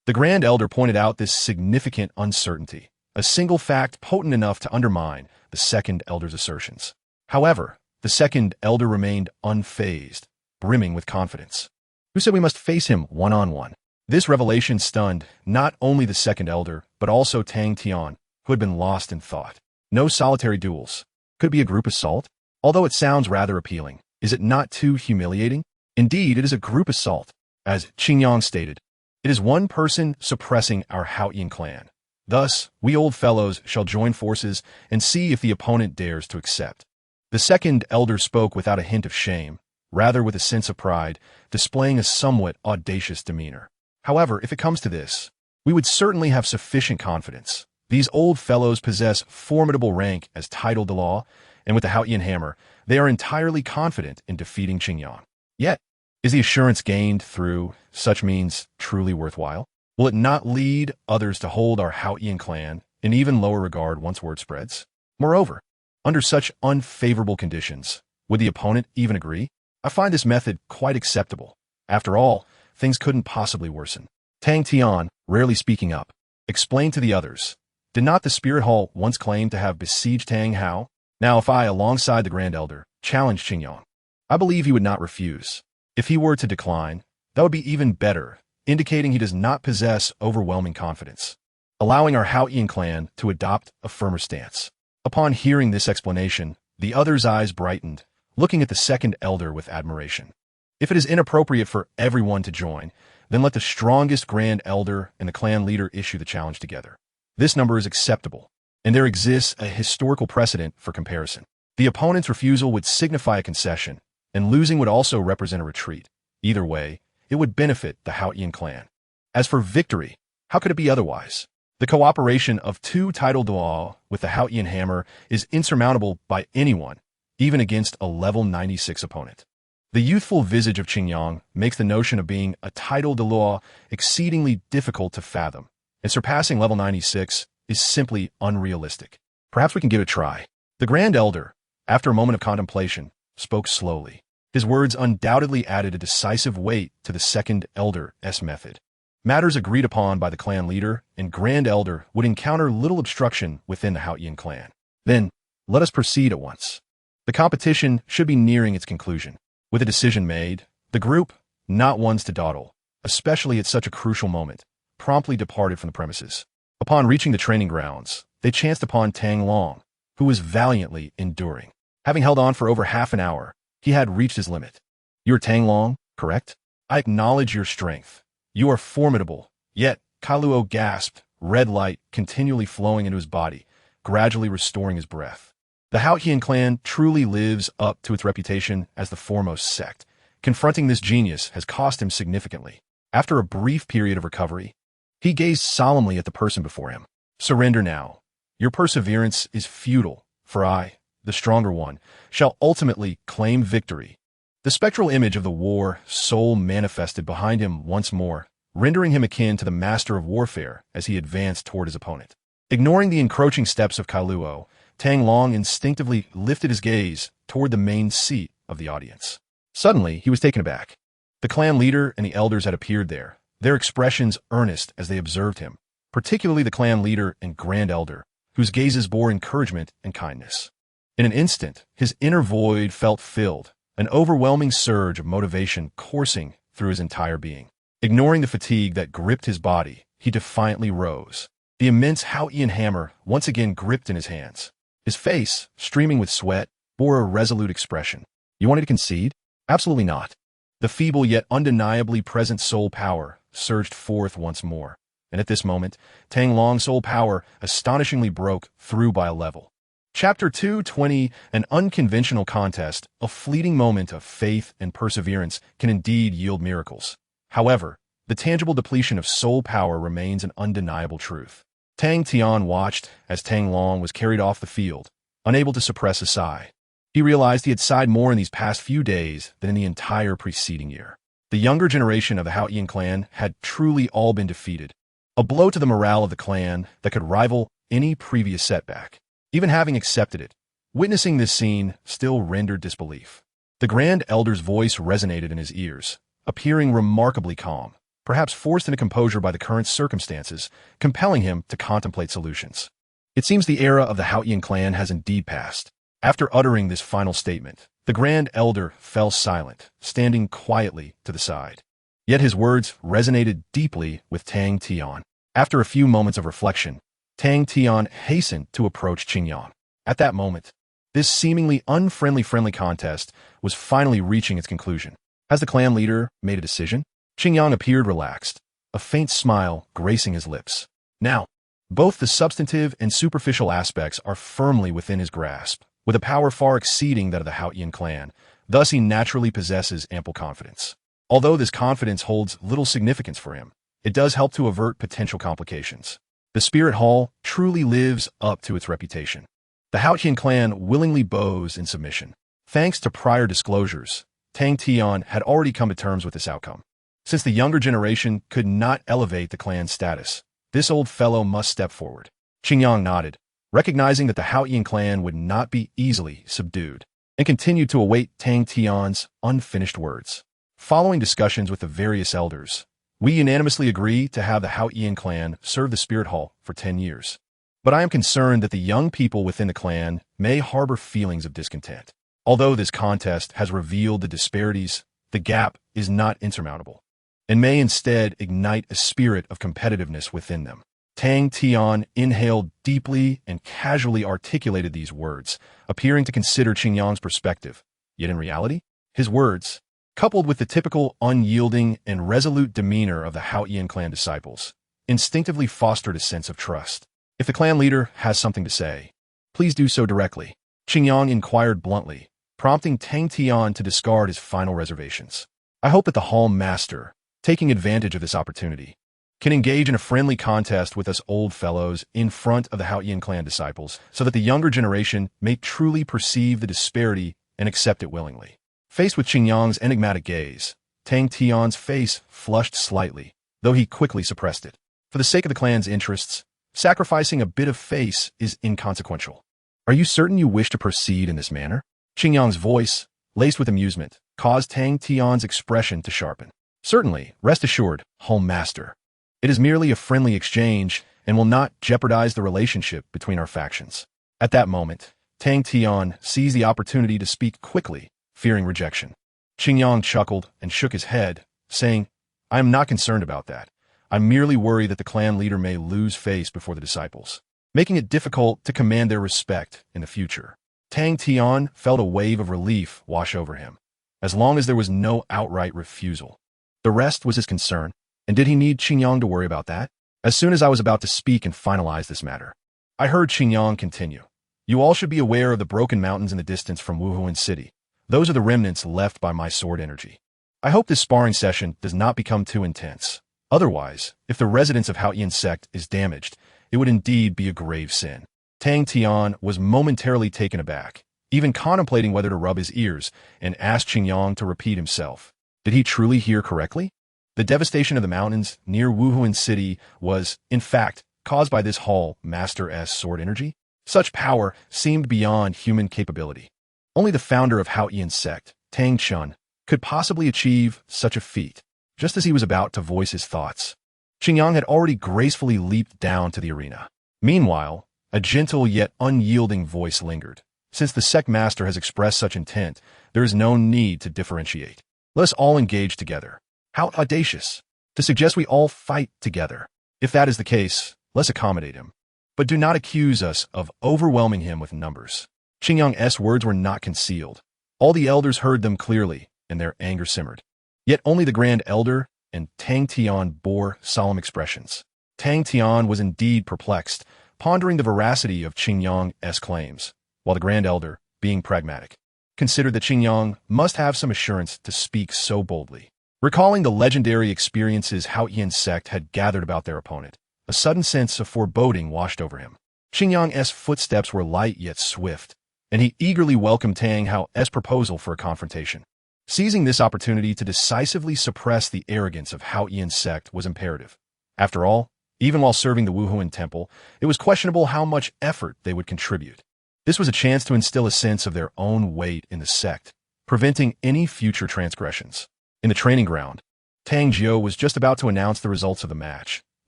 The Grand Elder pointed out this significant uncertainty, a single fact potent enough to undermine the second elder's assertions. However, the second elder remained unfazed, brimming with confidence. Who said we must face him one-on-one? This revelation stunned not only the second elder, but also Tang Tian, who had been lost in thought. No solitary duels. Could it be a group assault? Although it sounds rather appealing, is it not too humiliating? Indeed, it is a group assault. As Qingyang stated, it is one person suppressing our Haoyan clan. Thus, we old fellows shall join forces and see if the opponent dares to accept. The second elder spoke without a hint of shame, rather with a sense of pride, displaying a somewhat audacious demeanor. However, if it comes to this, we would certainly have sufficient confidence. These old fellows possess formidable rank as titled the law, and with the Haoyan hammer, they are entirely confident in defeating Qingyang. Yet, is the assurance gained through such means truly worthwhile? Will it not lead others to hold our Haoyan clan in even lower regard once word spreads? Moreover, under such unfavorable conditions, would the opponent even agree? I find this method quite acceptable. After all, things couldn't possibly worsen. Tang Tian, rarely speaking up, explained to the others, did not the Spirit Hall once claim to have besieged Tang Hao? Now if I, alongside the Grand Elder, challenged Qingyang, I believe he would not refuse. If he were to decline, that would be even better, indicating he does not possess overwhelming confidence, allowing our Haoyan clan to adopt a firmer stance. Upon hearing this explanation, the other's eyes brightened, looking at the second elder with admiration. If it is inappropriate for everyone to join, then let the strongest Grand Elder and the clan leader issue the challenge together. This number is acceptable, and there exists a historical precedent for comparison. The opponent's refusal would signify a concession, and losing would also represent a retreat. Either way, it would benefit the Haoyan clan. As for victory, how could it be otherwise? The cooperation of two titled law with the Haoyan hammer is insurmountable by anyone, even against a level 96 opponent. The youthful visage of Qingyang makes the notion of being a titled law exceedingly difficult to fathom, and surpassing level 96 is simply unrealistic. Perhaps we can give it a try. The Grand Elder, after a moment of contemplation, spoke slowly. His words undoubtedly added a decisive weight to the second elder's method. Matters agreed upon by the clan leader and Grand Elder would encounter little obstruction within the Haoyan clan. Then, let us proceed at once. The competition should be nearing its conclusion. With a decision made, the group, not ones to dawdle, especially at such a crucial moment, promptly departed from the premises. Upon reaching the training grounds, they chanced upon Tang Long, who was valiantly enduring. Having held on for over half an hour, he had reached his limit. You are Tang Long, correct? I acknowledge your strength. You are formidable. Yet, Kailuo gasped, red light continually flowing into his body, gradually restoring his breath. The Haoyan clan truly lives up to its reputation as the foremost sect. Confronting this genius has cost him significantly. After a brief period of recovery, he gazed solemnly at the person before him. Surrender now. Your perseverance is futile, for I, the stronger one, shall ultimately claim victory. The spectral image of the war soul manifested behind him once more, rendering him akin to the master of warfare as he advanced toward his opponent. Ignoring the encroaching steps of Kailuo, Tang Long instinctively lifted his gaze toward the main seat of the audience. Suddenly, he was taken aback. The clan leader and the elders had appeared there, their expressions earnest as they observed him, particularly the clan leader and Grand Elder, whose gazes bore encouragement and kindness. In an instant, his inner void felt filled, an overwhelming surge of motivation coursing through his entire being. Ignoring the fatigue that gripped his body, he defiantly rose. The immense Haoyan hammer once again gripped in his hands. His face, streaming with sweat, bore a resolute expression. You wanted to concede? Absolutely not. The feeble yet undeniably present soul power surged forth once more, and at this moment, Tang Long's soul power astonishingly broke through by a level. Chapter 220, an unconventional contest, a fleeting moment of faith and perseverance can indeed yield miracles. However, the tangible depletion of soul power remains an undeniable truth. Tang Tian watched as Tang Long was carried off the field, unable to suppress a sigh. He realized he had sighed more in these past few days than in the entire preceding year. The younger generation of the Haoyan clan had truly all been defeated, a blow to the morale of the clan that could rival any previous setback. Even having accepted it, witnessing this scene still rendered disbelief. The Grand Elder's voice resonated in his ears, appearing remarkably calm, perhaps forced into composure by the current circumstances, compelling him to contemplate solutions. It seems the era of the Haoyan clan has indeed passed. After uttering this final statement, the Grand Elder fell silent, standing quietly to the side. Yet his words resonated deeply with Tang Tian. After a few moments of reflection, Tang Tian hastened to approach Qingyang. At that moment, this seemingly unfriendly contest was finally reaching its conclusion. Has the clan leader made a decision? Qingyang appeared relaxed, a faint smile gracing his lips. Now, both the substantive and superficial aspects are firmly within his grasp, with a power far exceeding that of the Haotian clan. Thus, he naturally possesses ample confidence. Although this confidence holds little significance for him, it does help to avert potential complications. The Spirit Hall truly lives up to its reputation. The Haotian clan willingly bows in submission. Thanks to prior disclosures, Tang Tian had already come to terms with this outcome. Since the younger generation could not elevate the clan's status, this old fellow must step forward. Qingyang nodded, recognizing that the Haotian clan would not be easily subdued, and continued to await Tang Tian's unfinished words. Following discussions with the various elders, we unanimously agree to have the Haotian clan serve the Spirit Hall for 10 years. But I am concerned that the young people within the clan may harbor feelings of discontent. Although this contest has revealed the disparities, the gap is not insurmountable, and may instead ignite a spirit of competitiveness within them. Tang Tian inhaled deeply and casually articulated these words, appearing to consider Qingyang's perspective. Yet in reality, his words, coupled with the typical unyielding and resolute demeanor of the Haotian clan disciples, instinctively fostered a sense of trust. If the clan leader has something to say, please do so directly, Qingyang inquired bluntly, prompting Tang Tian to discard his final reservations. I hope that the Hall Master, taking advantage of this opportunity, can engage in a friendly contest with us old fellows in front of the Haotian clan disciples so that the younger generation may truly perceive the disparity and accept it willingly. Faced with Qingyang's enigmatic gaze, Tang Tian's face flushed slightly, though he quickly suppressed it. For the sake of the clan's interests, sacrificing a bit of face is inconsequential. Are you certain you wish to proceed in this manner? Qingyang's voice, laced with amusement, caused Tang Tian's expression to sharpen. Certainly, rest assured, Home Master. It is merely a friendly exchange and will not jeopardize the relationship between our factions. At that moment, Tang Tian seized the opportunity to speak quickly, fearing rejection. Qingyang chuckled and shook his head, saying, I am not concerned about that. I merely worry that the clan leader may lose face before the disciples, making it difficult to command their respect in the future. Tang Tian felt a wave of relief wash over him, as long as there was no outright refusal. The rest was his concern, and did he need Qingyang to worry about that? As soon as I was about to speak and finalize this matter, I heard Qingyang continue. You all should be aware of the broken mountains in the distance from Wuhuan City. Those are the remnants left by my sword energy. I hope this sparring session does not become too intense. Otherwise, if the residence of Haotian sect is damaged, it would indeed be a grave sin. Tang Tian was momentarily taken aback, even contemplating whether to rub his ears, and asked Qingyang to repeat himself. Did he truly hear correctly? The devastation of the mountains near Wuhuan City was, in fact, caused by this Hall Master's sword energy? Such power seemed beyond human capability. Only the founder of Haotian sect, Tang Chun, could possibly achieve such a feat. Just as he was about to voice his thoughts, Qingyang had already gracefully leaped down to the arena. Meanwhile, a gentle yet unyielding voice lingered. Since the sect master has expressed such intent, there is no need to differentiate. Let us all engage together. How audacious! To suggest we all fight together. If that is the case, let's accommodate him. But do not accuse us of overwhelming him with numbers. Qingyang's words were not concealed. All the elders heard them clearly, and their anger simmered. Yet only the Grand Elder and Tang Tian bore solemn expressions. Tang Tian was indeed perplexed, pondering the veracity of Qingyang's claims, while the Grand Elder, being pragmatic, considered that Qingyang must have some assurance to speak so boldly. Recalling the legendary experiences Haotian sect had gathered about their opponent, a sudden sense of foreboding washed over him. Qingyang's footsteps were light yet swift, and he eagerly welcomed Tang Hao's proposal for a confrontation. Seizing this opportunity to decisively suppress the arrogance of Haotian sect was imperative. After all, even while serving the Wuhuan temple, it was questionable how much effort they would contribute. This was a chance to instill a sense of their own weight in the sect, preventing any future transgressions. In the training ground, Tang Jiu was just about to announce the results of the match,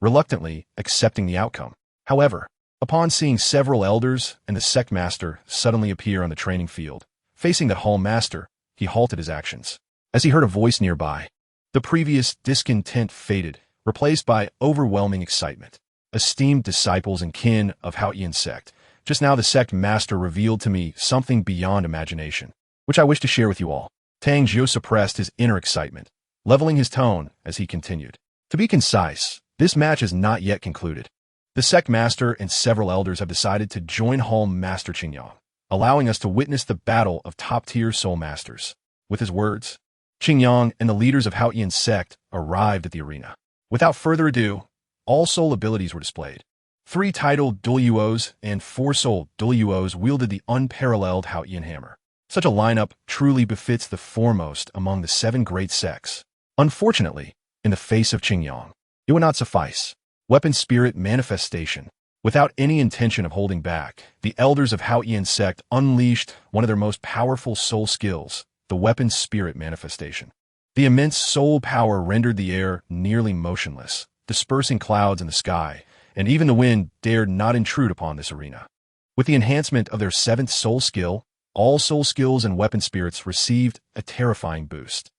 reluctantly accepting the outcome. However, upon seeing several elders and the sect master suddenly appear on the training field, facing the hall master, he halted his actions. As he heard a voice nearby, the previous discontent faded, replaced by overwhelming excitement. Esteemed disciples and kin of Haotian sect, Just now the sect master revealed to me something beyond imagination, which I wish to share with you all. Tang Jiu suppressed his inner excitement, leveling his tone as he continued. To be concise, this match is not yet concluded. The sect master and several elders have decided to join Hall Master Qingyang, allowing us to witness the battle of top-tier soul masters. With his words, Qingyang and the leaders of Haotian sect arrived at the arena. Without further ado, all soul abilities were displayed. 3 titled Duo and 4 soul Duo wielded the unparalleled Haotian hammer. Such a lineup truly befits the foremost among the 7 great sects. Unfortunately, in the face of Qingyang, it would not suffice. Weapon spirit manifestation. Without any intention of holding back, the elders of Haotian sect unleashed one of their most powerful soul skills, the weapon spirit manifestation. The immense soul power rendered the air nearly motionless, dispersing clouds in the sky, and even the wind dared not intrude upon this arena. With the enhancement of their 7th soul skill, all soul skills and weapon spirits received a terrifying boost.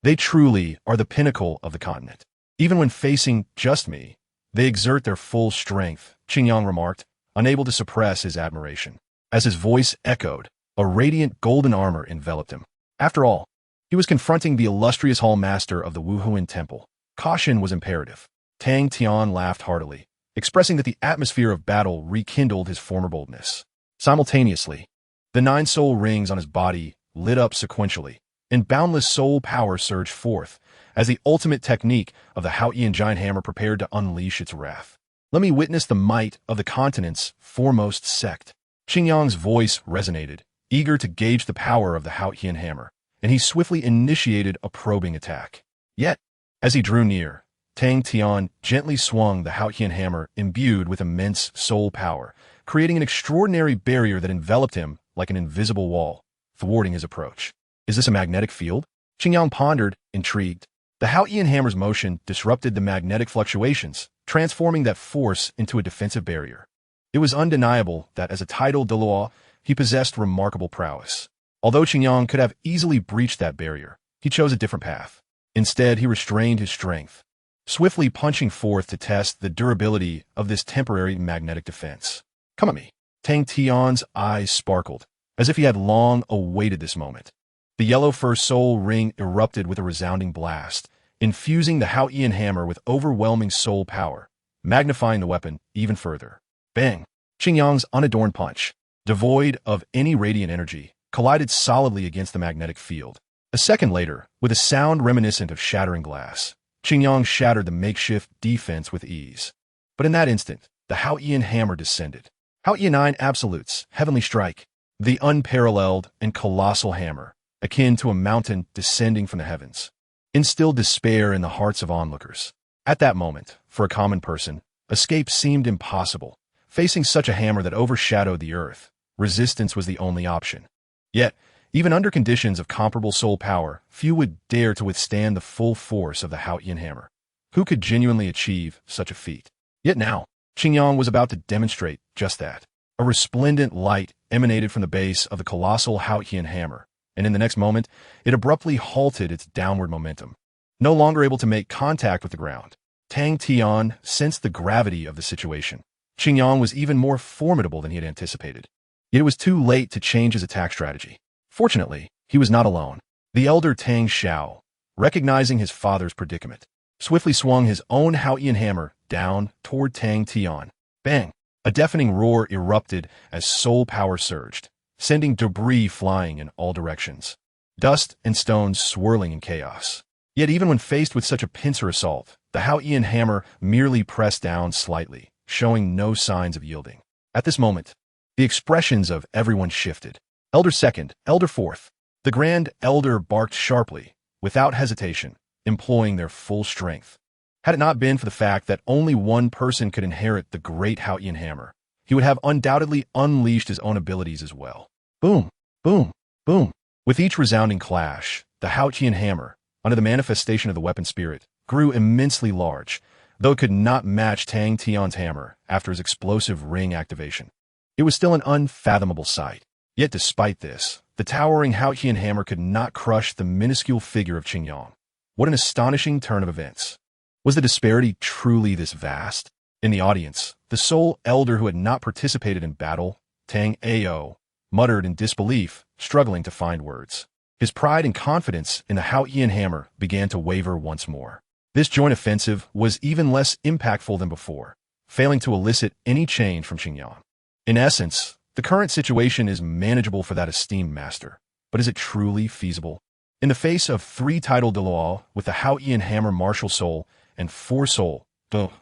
They truly are the pinnacle of the continent. Even when facing just me, they exert their full strength, Qingyang remarked, unable to suppress his admiration. As his voice echoed, a radiant golden armor enveloped him. After all, he was confronting the illustrious Hall Master of the Wuhuan Temple. Caution was imperative. Tang Tian laughed heartily, expressing that the atmosphere of battle rekindled his former boldness. Simultaneously, the 9 soul rings on his body lit up sequentially, and boundless soul power surged forth as the ultimate technique of the Haotian giant hammer prepared to unleash its wrath. Let me witness the might of the continent's foremost sect. Qingyang's voice resonated, eager to gauge the power of the Haotian hammer, and he swiftly initiated a probing attack. Yet, as he drew near, Tang Tian gently swung the Haotian hammer imbued with immense soul power, creating an extraordinary barrier that enveloped him like an invisible wall, thwarting his approach. Is this a magnetic field? Qingyang pondered, intrigued. The Haotian hammer's motion disrupted the magnetic fluctuations, transforming that force into a defensive barrier. It was undeniable that as a titled Duo, he possessed remarkable prowess. Although Qingyang could have easily breached that barrier, he chose a different path. Instead, he restrained his strength, swiftly punching forth to test the durability of this temporary magnetic defense. Come at me. Tang Tian's eyes sparkled, as if he had long awaited this moment. The yellow first soul ring erupted with a resounding blast, infusing the Haotian hammer with overwhelming soul power, magnifying the weapon even further. Bang! Qingyang's unadorned punch, devoid of any radiant energy, collided solidly against the magnetic field. A second later, with a sound reminiscent of shattering glass, Qingyang shattered the makeshift defense with ease. But in that instant, the Haotian hammer descended. Haotian 9 Absolutes, Heavenly Strike, the unparalleled and colossal hammer, akin to a mountain descending from the heavens, instilled despair in the hearts of onlookers. At that moment, for a common person, escape seemed impossible. Facing such a hammer that overshadowed the earth, resistance was the only option. Yet, even under conditions of comparable soul power, few would dare to withstand the full force of the Haotian hammer. Who could genuinely achieve such a feat? Yet now, Qingyang was about to demonstrate just that. A resplendent light emanated from the base of the colossal Haotian hammer, and in the next moment, it abruptly halted its downward momentum. No longer able to make contact with the ground, Tang Tian sensed the gravity of the situation. Qingyang was even more formidable than he had anticipated. Yet it was too late to change his attack strategy. Fortunately, he was not alone. The elder Tang Xiao, recognizing his father's predicament, swiftly swung his own Haotian hammer down toward Tang Tian. Bang! A deafening roar erupted as soul power surged, sending debris flying in all directions. Dust and stones swirling in chaos. Yet even when faced with such a pincer assault, the Haotian hammer merely pressed down slightly, showing no signs of yielding. At this moment, the expressions of everyone shifted. Elder second, elder fourth. The grand elder barked sharply, without hesitation, employing their full strength. Had it not been for the fact that only one person could inherit the great Haotian hammer, he would have undoubtedly unleashed his own abilities as well. Boom, boom, boom. With each resounding clash, the Haotian hammer, under the manifestation of the weapon spirit, grew immensely large, though it could not match Tang Tian's hammer after his explosive ring activation. It was still an unfathomable sight. Yet despite this, the towering Haotian hammer could not crush the minuscule figure of Qingyang. What an astonishing turn of events. Was the disparity truly this vast? In the audience, the sole elder who had not participated in battle, Tang Ao, muttered in disbelief, struggling to find words. His pride and confidence in the Haotian hammer began to waver once more. This joint offensive was even less impactful than before, failing to elicit any change from Qingyang. In essence, the current situation is manageable for that esteemed master, but is it truly feasible? In the face of 3 titled Deluo with the Haotian hammer martial soul and 4 soul,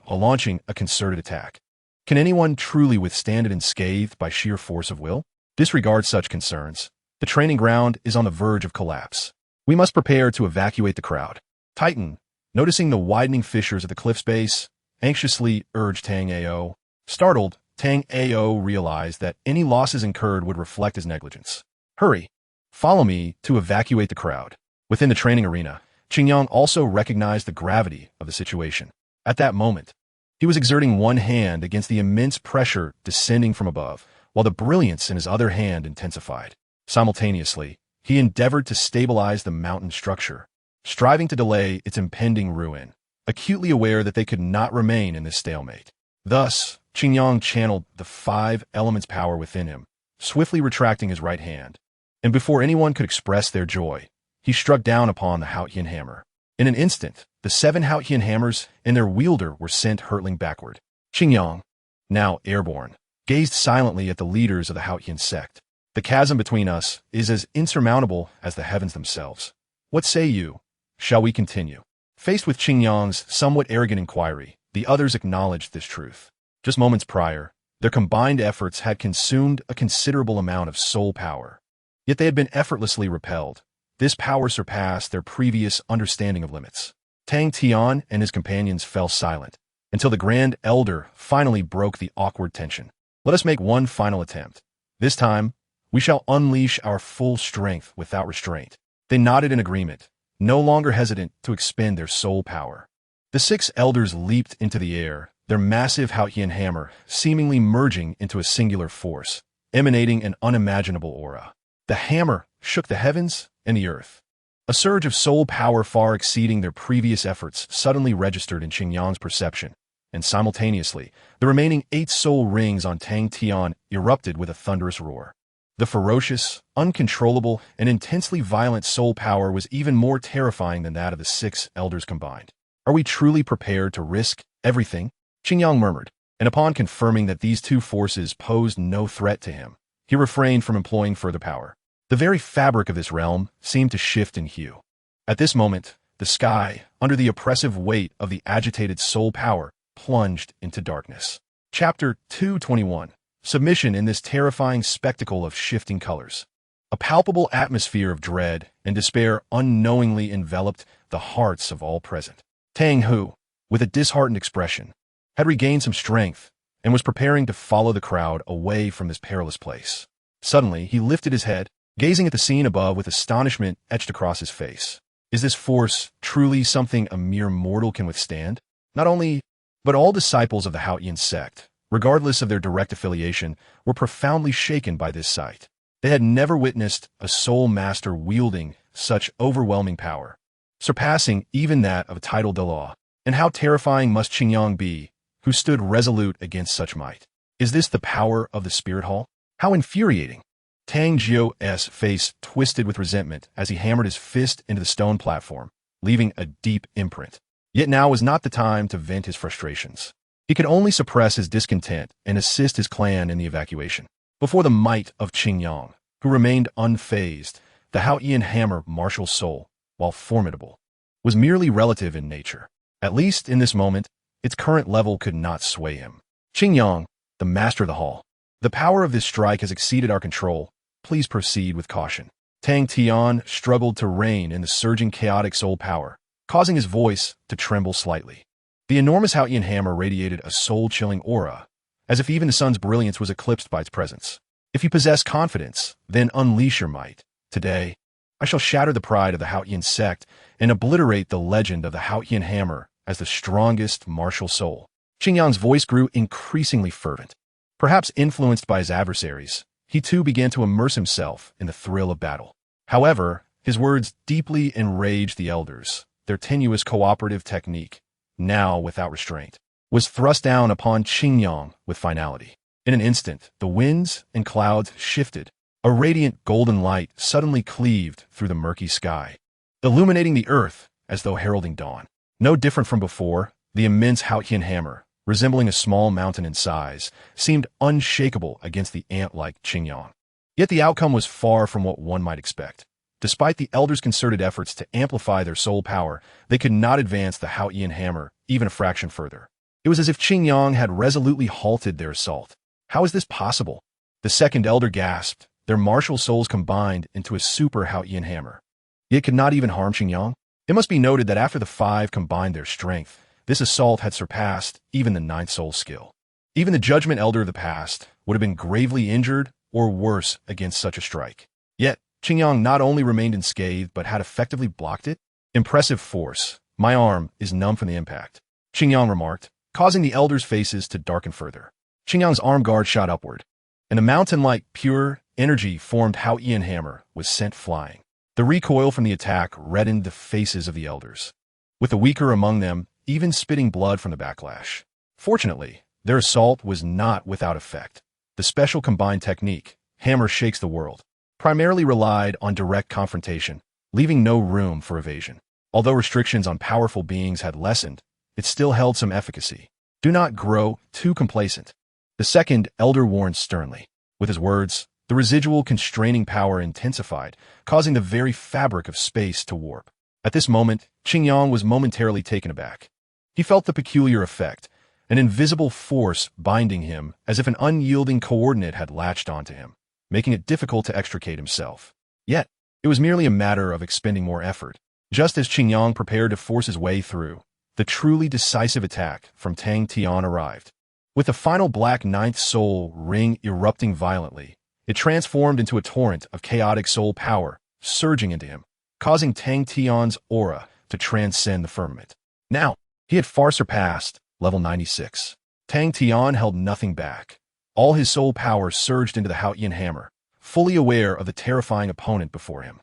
launching a concerted attack, can anyone truly withstand it unscathed by sheer force of will? Disregard such concerns. The training ground is on the verge of collapse. We must prepare to evacuate the crowd. Titan, noticing the widening fissures at the cliff's base, anxiously urged Tang Ao. Startled, Tang Ao realized that any losses incurred would reflect his negligence. Hurry! Follow me to evacuate the crowd. Within the training arena, Qingyang also recognized the gravity of the situation. At that moment, he was exerting one hand against the immense pressure descending from above, while the brilliance in his other hand intensified. Simultaneously, he endeavored to stabilize the mountain structure, striving to delay its impending ruin, acutely aware that they could not remain in this stalemate. Thus, Qingyang channeled the 5 elements power within him, swiftly retracting his right hand. And before anyone could express their joy, he struck down upon the Haotian hammer. In an instant, the 7 Haotian hammers and their wielder were sent hurtling backward. Qingyang, now airborne, gazed silently at the leaders of the Haotian sect. The chasm between us is as insurmountable as the heavens themselves. What say you? Shall we continue? Faced with Qingyang's somewhat arrogant inquiry, the others acknowledged this truth. Just moments prior, their combined efforts had consumed a considerable amount of soul power. Yet they had been effortlessly repelled. This power surpassed their previous understanding of limits. Tang Tian and his companions fell silent, until the Grand Elder finally broke the awkward tension. Let us make one final attempt. This time, we shall unleash our full strength without restraint. They nodded in agreement, no longer hesitant to expend their soul power. The 6 elders leaped into the air, their massive Haotian hammer seemingly merging into a singular force, emanating an unimaginable aura. The hammer shook the heavens and the earth. A surge of soul power far exceeding their previous efforts suddenly registered in Qingyang's perception, and simultaneously, the remaining 8 soul rings on Tang Tian erupted with a thunderous roar. The ferocious, uncontrollable, and intensely violent soul power was even more terrifying than that of the 6 elders combined. Are we truly prepared to risk everything? Qingyang murmured, and upon confirming that these 2 forces posed no threat to him, he refrained from employing further power. The very fabric of this realm seemed to shift in hue. At this moment, the sky, under the oppressive weight of the agitated soul power, plunged into darkness. Chapter 221. Submission in this terrifying spectacle of shifting colors. A palpable atmosphere of dread and despair unknowingly enveloped the hearts of all present. Tang Hu, with a disheartened expression, had regained some strength and was preparing to follow the crowd away from this perilous place. Suddenly, he lifted his head, gazing at the scene above with astonishment etched across his face. Is this force truly something a mere mortal can withstand? Not only, but all disciples of the Haotian sect, regardless of their direct affiliation, were profoundly shaken by this sight. They had never witnessed a soul master wielding such overwhelming power, surpassing even that of a titled Deluo. And how terrifying must Qingyang be, who stood resolute against such might? Is this the power of the spirit hall? How infuriating! Tang Jiu's face twisted with resentment as he hammered his fist into the stone platform, leaving a deep imprint. Yet now was not the time to vent his frustrations. He could only suppress his discontent and assist his clan in the evacuation. Before the might of Qingyang, who remained unfazed, the Haotian hammer martial soul, while formidable, was merely relative in nature. At least in this moment, its current level could not sway him. Qingyang, the master of the hall. The power of this strike has exceeded our control. Please proceed with caution. Tang Tian struggled to rein in the surging chaotic soul power, causing his voice to tremble slightly. The enormous Haotian hammer radiated a soul-chilling aura, as if even the sun's brilliance was eclipsed by its presence. If you possess confidence, then unleash your might. Today, I shall shatter the pride of the Haotian sect and obliterate the legend of the Haotian hammer as the strongest martial soul. Qingyang's voice grew increasingly fervent. Perhaps influenced by his adversaries, he too began to immerse himself in the thrill of battle. However, his words deeply enraged the elders, their tenuous cooperative technique, now without restraint. was thrust down upon Qingyang with finality. In an instant, the winds and clouds shifted. A radiant golden light suddenly cleaved through the murky sky, illuminating the earth as though heralding dawn. No different from before, the immense Haotian hammer, resembling a small mountain in size, seemed unshakable against the ant-like Qingyang. Yet the outcome was far from what one might expect. Despite the elders' concerted efforts to amplify their soul power, they could not advance the Haotian hammer even a fraction further. It was as if Qingyang had resolutely halted their assault. How is this possible? The second elder gasped. Their martial souls combined into a super Haotian hammer. Yet could not even harm Qingyang. It must be noted that after the five combined their strength, this assault had surpassed even the ninth soul skill. Even the judgment elder of the past would have been gravely injured or worse against such a strike. Yet, Qingyang not only remained unscathed but had effectively blocked it. Impressive force. My arm is numb from the impact, Qingyang remarked, causing the elders' faces to darken further. Qingyang's arm guard shot upward, and a mountain-like pure energy formed Haotian hammer was sent flying. The recoil from the attack reddened the faces of the elders, with the weaker among them even spitting blood from the backlash. Fortunately, their assault was not without effect. The special combined technique, Hammer Shakes the World, primarily relied on direct confrontation, leaving no room for evasion. Although restrictions on powerful beings had lessened, it still held some efficacy. Do not grow too complacent, the second elder warned sternly. With his words, the residual constraining power intensified, causing the very fabric of space to warp. At this moment, Qingyang was momentarily taken aback. He felt the peculiar effect, an invisible force binding him as if an unyielding coordinate had latched onto him, making it difficult to extricate himself. Yet, it was merely a matter of expending more effort. Just as Qingyang prepared to force his way through, the truly decisive attack from Tang Tian arrived. With the final black ninth soul ring erupting violently, it transformed into a torrent of chaotic soul power, surging into him, causing Tang Tian's aura to transcend the firmament. Now, he had far surpassed level 96. Tang Tian held nothing back. All his soul power surged into the Haotian hammer, fully aware of the terrifying opponent before him.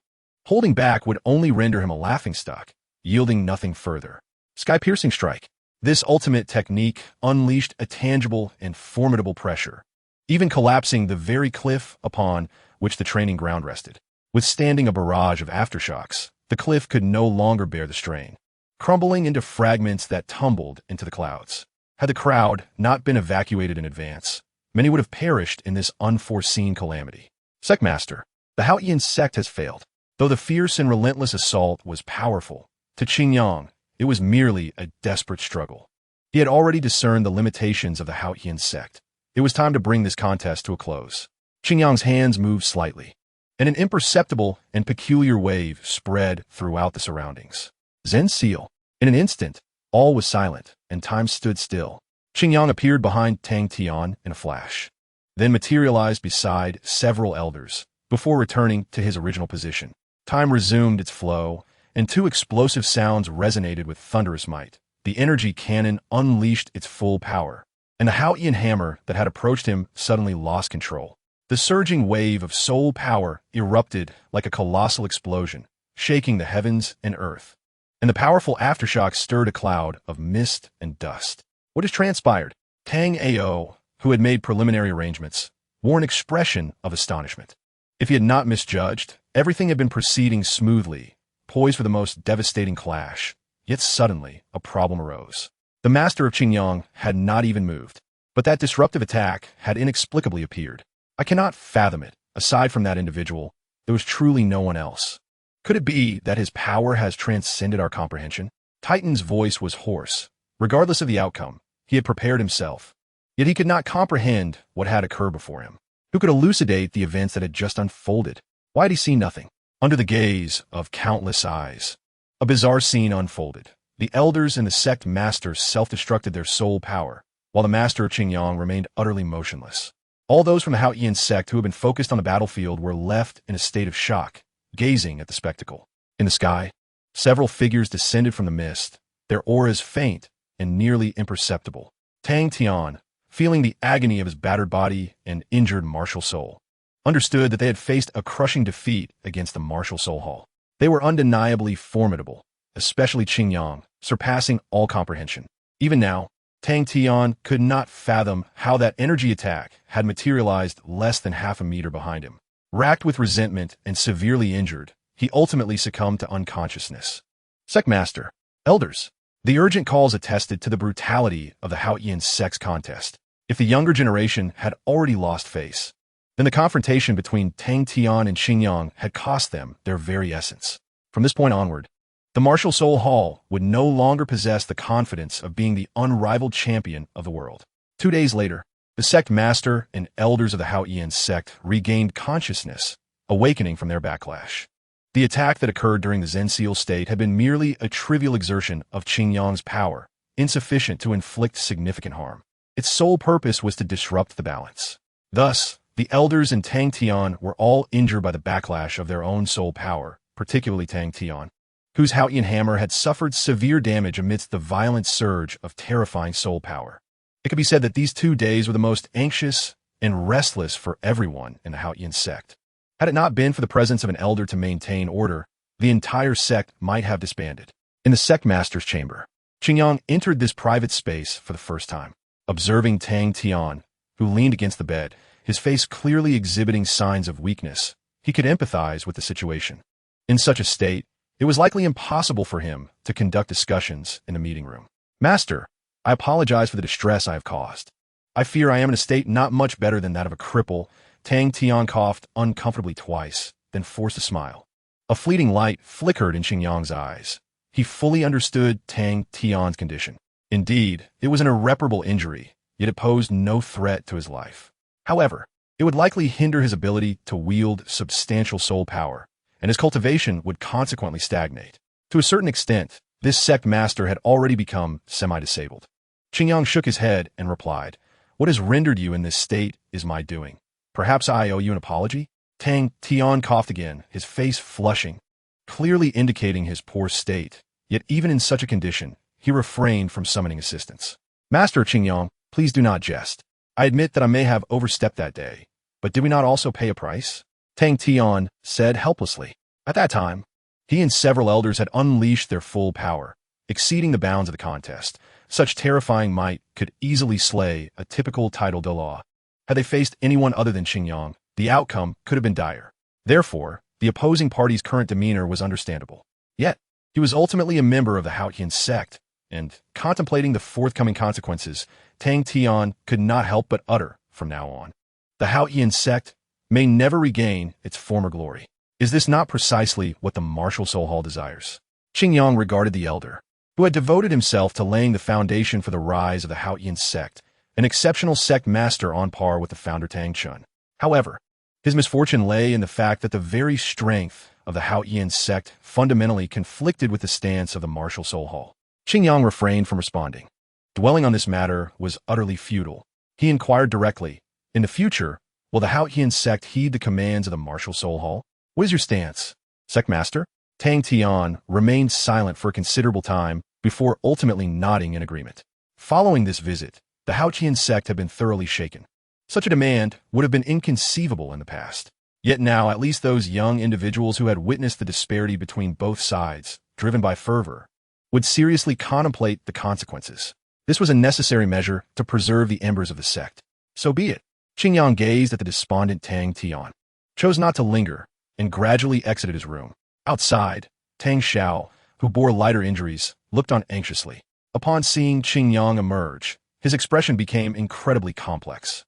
Holding back would only render him a laughingstock, yielding nothing further. Sky-piercing strike. This ultimate technique unleashed a tangible and formidable pressure, even collapsing the very cliff upon which the training ground rested. Withstanding a barrage of aftershocks, the cliff could no longer bear the strain, crumbling into fragments that tumbled into the clouds. Had the crowd not been evacuated in advance, many would have perished in this unforeseen calamity. Sectmaster, the Haotian sect has failed. Though the fierce and relentless assault was powerful, to Qingyang, it was merely a desperate struggle. He had already discerned the limitations of the Haotian sect. It was time to bring this contest to a close. Qingyang's hands moved slightly, and an imperceptible and peculiar wave spread throughout the surroundings. Zen seal. In an instant, all was silent, and time stood still. Qingyang appeared behind Tang Tian in a flash, then materialized beside several elders, before returning to his original position. Time resumed its flow, and two explosive sounds resonated with thunderous might. The energy cannon unleashed its full power, and the Haotian hammer that had approached him suddenly lost control. The surging wave of soul power erupted like a colossal explosion, shaking the heavens and earth. And the powerful aftershock stirred a cloud of mist and dust. What has transpired? Tang Ao, who had made preliminary arrangements, wore an expression of astonishment. If he had not misjudged, everything had been proceeding smoothly, poised for the most devastating clash. Yet suddenly, a problem arose. The master of Qingyang had not even moved, but that disruptive attack had inexplicably appeared. I cannot fathom it. Aside from that individual, there was truly no one else. Could it be that his power has transcended our comprehension? Titan's voice was hoarse. Regardless of the outcome, he had prepared himself. Yet he could not comprehend what had occurred before him. Who could elucidate the events that had just unfolded? Why had he seen nothing? Under the gaze of countless eyes, a bizarre scene unfolded. The elders and the sect masters self-destructed their soul power, while the master of Qingyang remained utterly motionless. All those from the Haotian sect who had been focused on the battlefield were left in a state of shock, gazing at the spectacle. In the sky, several figures descended from the mist, their auras faint and nearly imperceptible. Tang Tian, feeling the agony of his battered body and injured martial soul, understood that they had faced a crushing defeat against the martial soul hall. They were undeniably formidable, especially Qingyang, surpassing all comprehension. Even now, Tang Tian could not fathom how that energy attack had materialized less than half a meter behind him. Racked with resentment and severely injured, he ultimately succumbed to unconsciousness. Sectmaster, elders. The urgent calls attested to the brutality of the Haotian sex contest. If the younger generation had already lost face, then the confrontation between Tang Tian and Xingyang had cost them their very essence. From this point onward, the Martial Soul Hall would no longer possess the confidence of being the unrivaled champion of the world. 2 days later, the sect master and elders of the Haotian sect regained consciousness, awakening from their backlash. The attack that occurred during the Zenseal state had been merely a trivial exertion of Xingyang's power, insufficient to inflict significant harm. Its sole purpose was to disrupt the balance. Thus, the elders and Tang Tian were all injured by the backlash of their own soul power, particularly Tang Tian, whose Haotian hammer had suffered severe damage amidst the violent surge of terrifying soul power. It could be said that these 2 days were the most anxious and restless for everyone in the Haotian sect. Had it not been for the presence of an elder to maintain order, the entire sect might have disbanded. In the sect master's chamber, Xingyang entered this private space for the first time. Observing Tang Tian, who leaned against the bed, his face clearly exhibiting signs of weakness, he could empathize with the situation. In such a state, it was likely impossible for him to conduct discussions in the meeting room. Master, I apologize for the distress I have caused. I fear I am in a state not much better than that of a cripple. Tang Tian coughed uncomfortably twice, then forced a smile. A fleeting light flickered in Xingyang's eyes. He fully understood Tang Tian's condition. Indeed, it was an irreparable injury, yet it posed no threat to his life. However, it would likely hinder his ability to wield substantial soul power, and his cultivation would consequently stagnate. To a certain extent, this sect master had already become semi-disabled. Xingyang shook his head and replied, "What has rendered you in this state is my doing. Perhaps I owe you an apology?" Tang Tian coughed again, his face flushing, clearly indicating his poor state. Yet even in such a condition, he refrained from summoning assistance. "Master Xingyang, please do not jest. I admit that I may have overstepped that day, but did we not also pay a price?" Tang Tian said helplessly. At that time, he and several elders had unleashed their full power, exceeding the bounds of the contest. Such terrifying might could easily slay a typical title de law. Had they faced anyone other than Xingyang, the outcome could have been dire. Therefore, the opposing party's current demeanor was understandable. Yet, he was ultimately a member of the Haotian sect, and, contemplating the forthcoming consequences, Tang Tian could not help but utter, from now on, "The Haotian sect may never regain its former glory." Is this not precisely what the Martial Soul Hall desires? Xingyang regarded the elder, who had devoted himself to laying the foundation for the rise of the Haotian sect, an exceptional sect master on par with the founder Tang Chun. However, his misfortune lay in the fact that the very strength of the Haotian sect fundamentally conflicted with the stance of the Martial Soul Hall. Xingyang refrained from responding. Dwelling on this matter was utterly futile. He inquired directly, "In the future, will the Haotian sect heed the commands of the Martial Soul Hall? What is your stance, sect master?" Tang Tian remained silent for a considerable time before ultimately nodding in agreement. Following this visit, the Haotian sect had been thoroughly shaken. Such a demand would have been inconceivable in the past. Yet now at least those young individuals who had witnessed the disparity between both sides, driven by fervor, would seriously contemplate the consequences. This was a necessary measure to preserve the embers of the sect. So be it. Xingyang gazed at the despondent Tang Tian, chose not to linger, and gradually exited his room. Outside, Tang Xiao, who bore lighter injuries, looked on anxiously. Upon seeing Xingyang emerge, his expression became incredibly complex.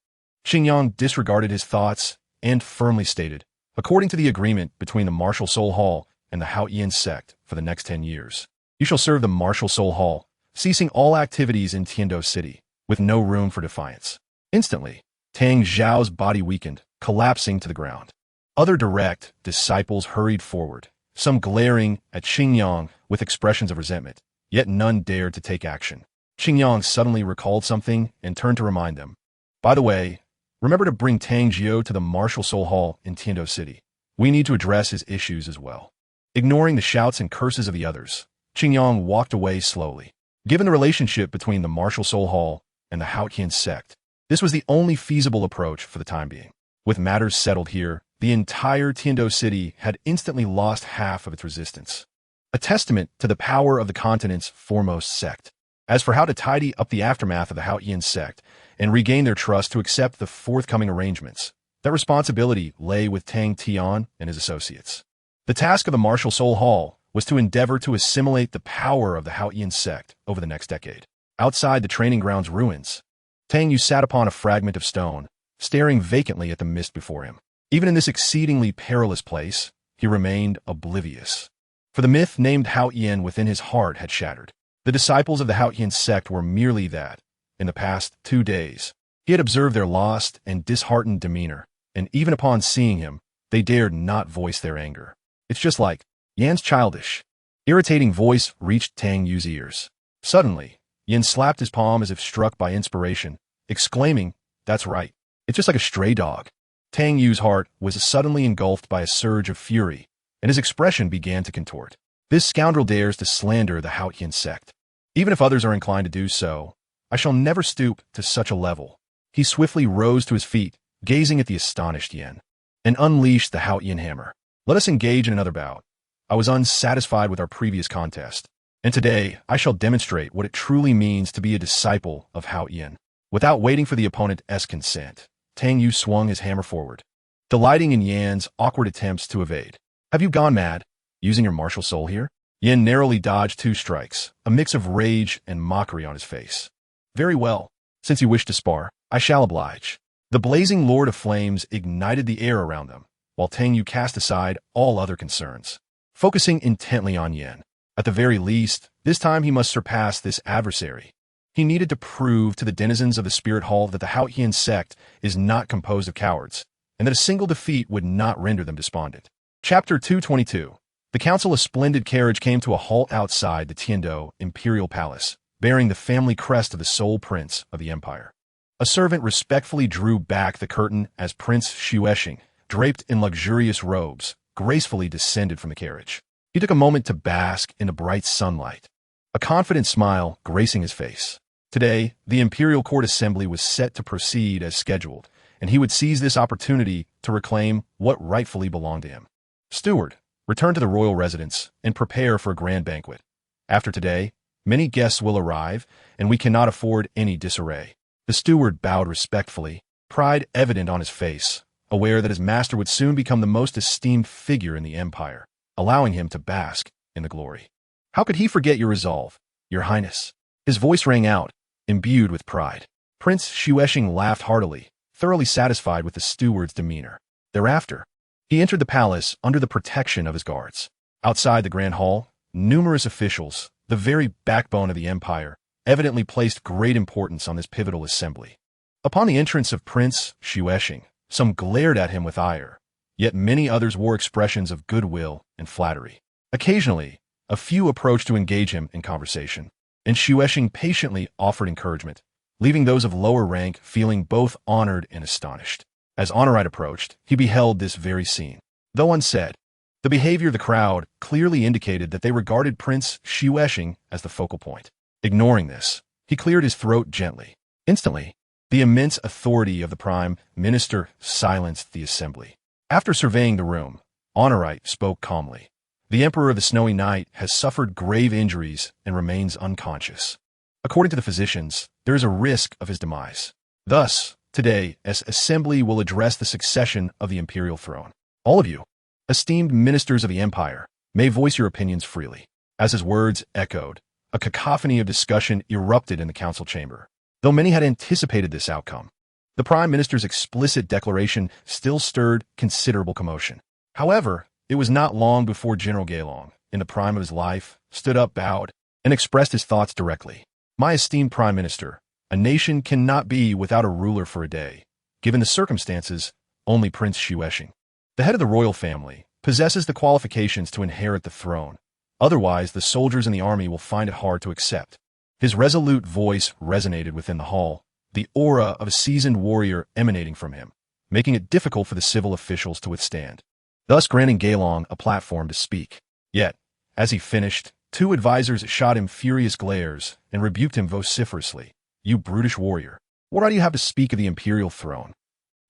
Xingyang disregarded his thoughts and firmly stated, "According to the agreement between the Martial Soul Hall and the Haotian sect for the next 10 years, you shall serve the Martial Soul Hall, ceasing all activities in Tiando City, with no room for defiance." Instantly, Tang Xiao's body weakened, collapsing to the ground. Other direct disciples hurried forward, some glaring at Xingyang with expressions of resentment, yet none dared to take action. Xingyang suddenly recalled something and turned to remind them. "By the way, remember to bring Tang Jiao to the Martial Soul Hall in Tiando City. We need to address his issues as well." Ignoring the shouts and curses of the others, Xingyang walked away slowly. Given the relationship between the Martial Soul Hall and the Haotian sect, this was the only feasible approach for the time being. With matters settled here, the entire Tiando City had instantly lost half of its resistance, a testament to the power of the continent's foremost sect. As for how to tidy up the aftermath of the Haotian sect and regain their trust to accept the forthcoming arrangements, that responsibility lay with Tang Tian and his associates. The task of the Martial Soul Hall was to endeavor to assimilate the power of the Haotian sect over the next decade. Outside the training ground's ruins, Tang Yu sat upon a fragment of stone, staring vacantly at the mist before him. Even in this exceedingly perilous place, he remained oblivious. For the myth named Haotian within his heart had shattered. The disciples of the Haotian sect were merely that. In the past 2 days, he had observed their lost and disheartened demeanor, and even upon seeing him, they dared not voice their anger. It's just like, Yan's childish. Irritating voice reached Tang Yu's ears. Suddenly, Yan slapped his palm as if struck by inspiration, exclaiming, "That's right. It's just like a stray dog." Tang Yu's heart was suddenly engulfed by a surge of fury, and his expression began to contort. This scoundrel dares to slander the Haotian sect. Even if others are inclined to do so, I shall never stoop to such a level. He swiftly rose to his feet, gazing at the astonished Yan, and unleashed the Haotian hammer. Let us engage in another bout. I was unsatisfied with our previous contest, and today I shall demonstrate what it truly means to be a disciple of Haotian. Without waiting for the opponent's consent, Tang Yu swung his hammer forward, delighting in Yan's awkward attempts to evade. "Have you gone mad? Using your martial soul here?" Yan narrowly dodged 2 strikes, a mix of rage and mockery on his face. "Very well. Since you wish to spar, I shall oblige." The blazing Lord of Flames ignited the air around them, while Tang Yu cast aside all other concerns, focusing intently on Yan. At the very least, this time he must surpass this adversary. He needed to prove to the denizens of the Spirit Hall that the Haotian sect is not composed of cowards, and that a single defeat would not render them despondent. Chapter 222. The Council, a splendid carriage came to a halt outside the Tiando Imperial Palace, bearing the family crest of the sole prince of the empire. A servant respectfully drew back the curtain as Prince Xuexing, draped in luxurious robes, gracefully descended from the carriage. He took a moment to bask in the bright sunlight, a confident smile gracing his face. Today, the Imperial Court Assembly was set to proceed as scheduled, and he would seize this opportunity to reclaim what rightfully belonged to him. "Steward, return to the royal residence and prepare for a grand banquet. After today, many guests will arrive, and we cannot afford any disarray." The steward bowed respectfully, pride evident on his face, aware that his master would soon become the most esteemed figure in the empire, allowing him to bask in the glory. "How could he forget your resolve, Your Highness?" His voice rang out, imbued with pride. Prince Xuexing laughed heartily, thoroughly satisfied with the steward's demeanor. Thereafter, he entered the palace under the protection of his guards. Outside the grand hall, numerous officials, the very backbone of the empire, evidently placed great importance on this pivotal assembly. Upon the entrance of Prince Xuexing, some glared at him with ire, yet many others wore expressions of goodwill and flattery. Occasionally, a few approached to engage him in conversation, and Xuexing patiently offered encouragement, leaving those of lower rank feeling both honored and astonished. As Honorite approached, he beheld this very scene. Though unsaid, the behavior of the crowd clearly indicated that they regarded Prince Xuexing as the focal point. Ignoring this, he cleared his throat gently. Instantly, the immense authority of the Prime Minister silenced the assembly. After surveying the room, Honorite spoke calmly. "The Emperor of the Snowy Night has suffered grave injuries and remains unconscious. According to the physicians, there is a risk of his demise. Thus, today, this assembly will address the succession of the imperial throne. All of you, esteemed ministers of the empire, may voice your opinions freely." As his words echoed, a cacophony of discussion erupted in the council chamber. Though many had anticipated this outcome, the Prime Minister's explicit declaration still stirred considerable commotion. However, it was not long before General Gailong, in the prime of his life, stood up, bowed, and expressed his thoughts directly. "My esteemed Prime Minister, a nation cannot be without a ruler for a day. Given the circumstances, only Prince Xuexing, the head of the royal family, possesses the qualifications to inherit the throne. Otherwise, the soldiers in the army will find it hard to accept." His resolute voice resonated within the hall, the aura of a seasoned warrior emanating from him, making it difficult for the civil officials to withstand, thus granting Gailong a platform to speak. Yet, as he finished, 2 advisors shot him furious glares and rebuked him vociferously. "You brutish warrior, what right do you have to speak of the imperial throne?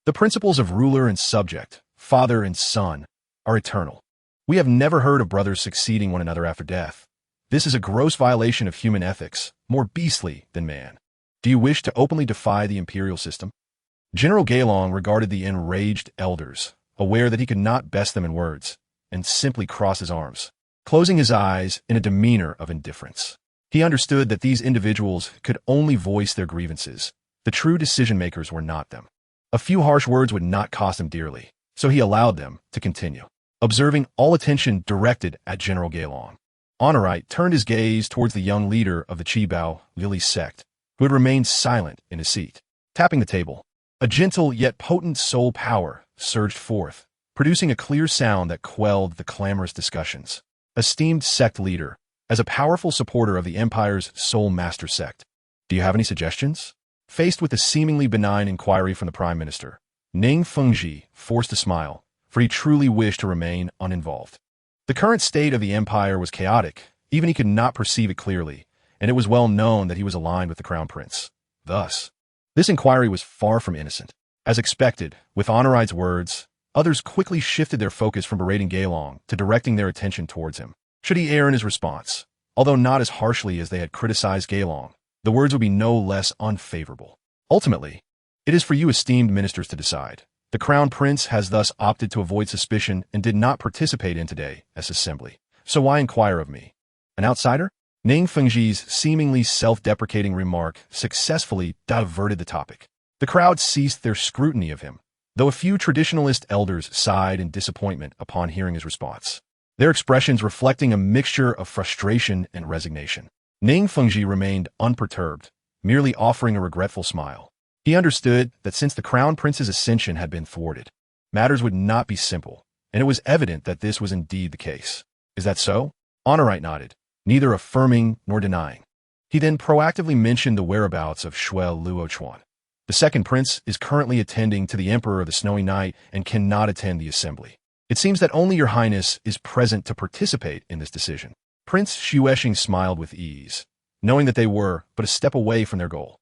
The principles of ruler and subject, father and son, are eternal. We have never heard of brothers succeeding one another after death. This is a gross violation of human ethics, more beastly than man. Do you wish to openly defy the imperial system? General Gaelong regarded the enraged elders, aware that he could not best them in words, and simply crossed his arms, closing his eyes in a demeanor of indifference. He understood that these individuals could only voice their grievances. The true decision-makers were not them. A few harsh words would not cost him dearly, so he allowed them to continue, observing all attention directed at General Gaelong. Honorite turned his gaze towards the young leader of the Chibao Lily sect, who had remained silent in his seat. Tapping the table, a gentle yet potent soul power surged forth, producing a clear sound that quelled the clamorous discussions. Esteemed sect leader, as a powerful supporter of the Empire's Soul Master sect, do you have any suggestions? Faced with the seemingly benign inquiry from the Prime Minister, Ning Fengji forced a smile, for he truly wished to remain uninvolved. The current state of the Empire was chaotic, even he could not perceive it clearly, and it was well known that he was aligned with the Crown Prince. Thus, this inquiry was far from innocent. As expected, with Honorite's words, others quickly shifted their focus from berating Gaelong to directing their attention towards him. Should he err in his response, although not as harshly as they had criticized Gaelong, the words would be no less unfavorable. Ultimately, it is for you esteemed ministers to decide. The Crown Prince has thus opted to avoid suspicion and did not participate in today's assembly. So why inquire of me? An outsider? Ning Fengji's seemingly self-deprecating remark successfully diverted the topic. The crowd ceased their scrutiny of him, though a few traditionalist elders sighed in disappointment upon hearing his response, their expressions reflecting a mixture of frustration and resignation. Ning Fengji remained unperturbed, merely offering a regretful smile. He understood that since the Crown Prince's ascension had been thwarted, matters would not be simple, and it was evident that this was indeed the case. Is that so? Honorite nodded, neither affirming nor denying. He then proactively mentioned the whereabouts of Shuel Luochuan. The second prince is currently attending to the Emperor of the Snowy Night and cannot attend the assembly. It seems that only your highness is present to participate in this decision. Prince Xueshing smiled with ease, knowing that they were but a step away from their goal.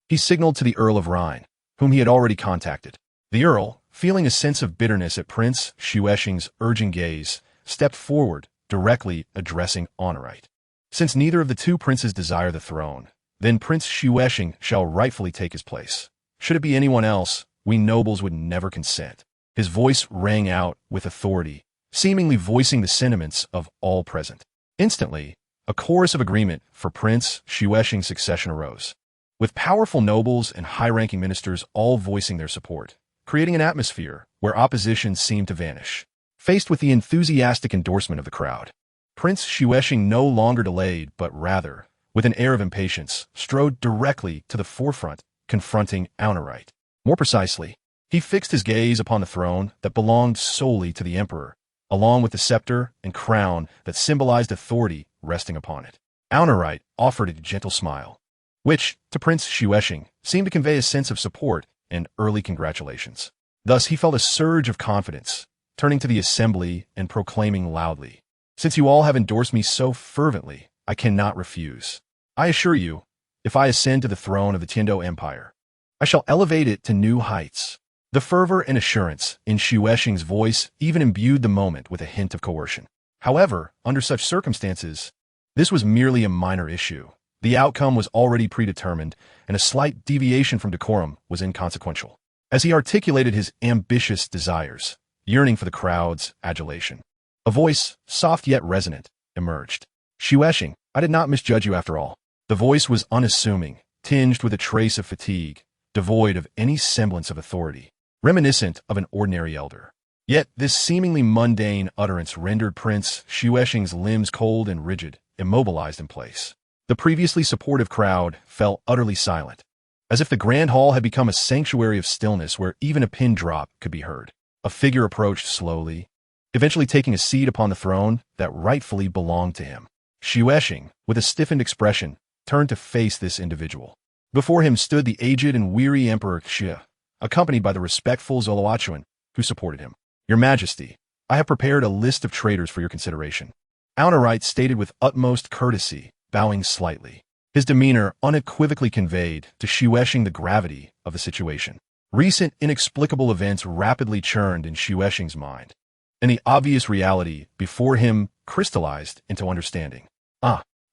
He signaled to the Earl of Rhine, whom he had already contacted. The Earl, feeling a sense of bitterness at Prince Xueshing's urging gaze, stepped forward, directly addressing Honorite. Since neither of the two princes desire the throne, then Prince Xueshing shall rightfully take his place. Should it be anyone else, we nobles would never consent. His voice rang out with authority, seemingly voicing the sentiments of all present. Instantly, a chorus of agreement for Prince Xueshing's succession arose, with powerful nobles and high-ranking ministers all voicing their support, creating an atmosphere where opposition seemed to vanish. Faced with the enthusiastic endorsement of the crowd, Prince Xueshing no longer delayed, but rather, with an air of impatience, strode directly to the forefront, confronting Honorite. More precisely, he fixed his gaze upon the throne that belonged solely to the Emperor, along with the scepter and crown that symbolized authority resting upon it. Honorite offered a gentle smile, which, to Prince Xueshing, seemed to convey a sense of support and early congratulations. Thus he felt a surge of confidence, turning to the assembly and proclaiming loudly, "Since you all have endorsed me so fervently, I cannot refuse. I assure you, if I ascend to the throne of the Tiando Empire, I shall elevate it to new heights." The fervor and assurance in Xueshing's voice even imbued the moment with a hint of coercion. However, under such circumstances, this was merely a minor issue. The outcome was already predetermined, and a slight deviation from decorum was inconsequential. As he articulated his ambitious desires, yearning for the crowd's adulation, a voice, soft yet resonant, emerged. "Xueshing, I did not misjudge you after all." The voice was unassuming, tinged with a trace of fatigue, devoid of any semblance of authority, reminiscent of an ordinary elder. Yet this seemingly mundane utterance rendered Prince Xueshing's limbs cold and rigid, immobilized in place. The previously supportive crowd fell utterly silent, as if the grand hall had become a sanctuary of stillness where even a pin drop could be heard. A figure approached slowly, eventually taking a seat upon the throne that rightfully belonged to him. Xueshing, with a stiffened expression, turned to face this individual. Before him stood the aged and weary Emperor Xie, accompanied by the respectful Zoloachuan, who supported him. "Your Majesty, I have prepared a list of traitors for your consideration." Honorite stated with utmost courtesy, bowing slightly. His demeanor unequivocally conveyed to Xueshing the gravity of the situation. Recent inexplicable events rapidly churned in Xueshing's mind, and the obvious reality before him crystallized into understanding.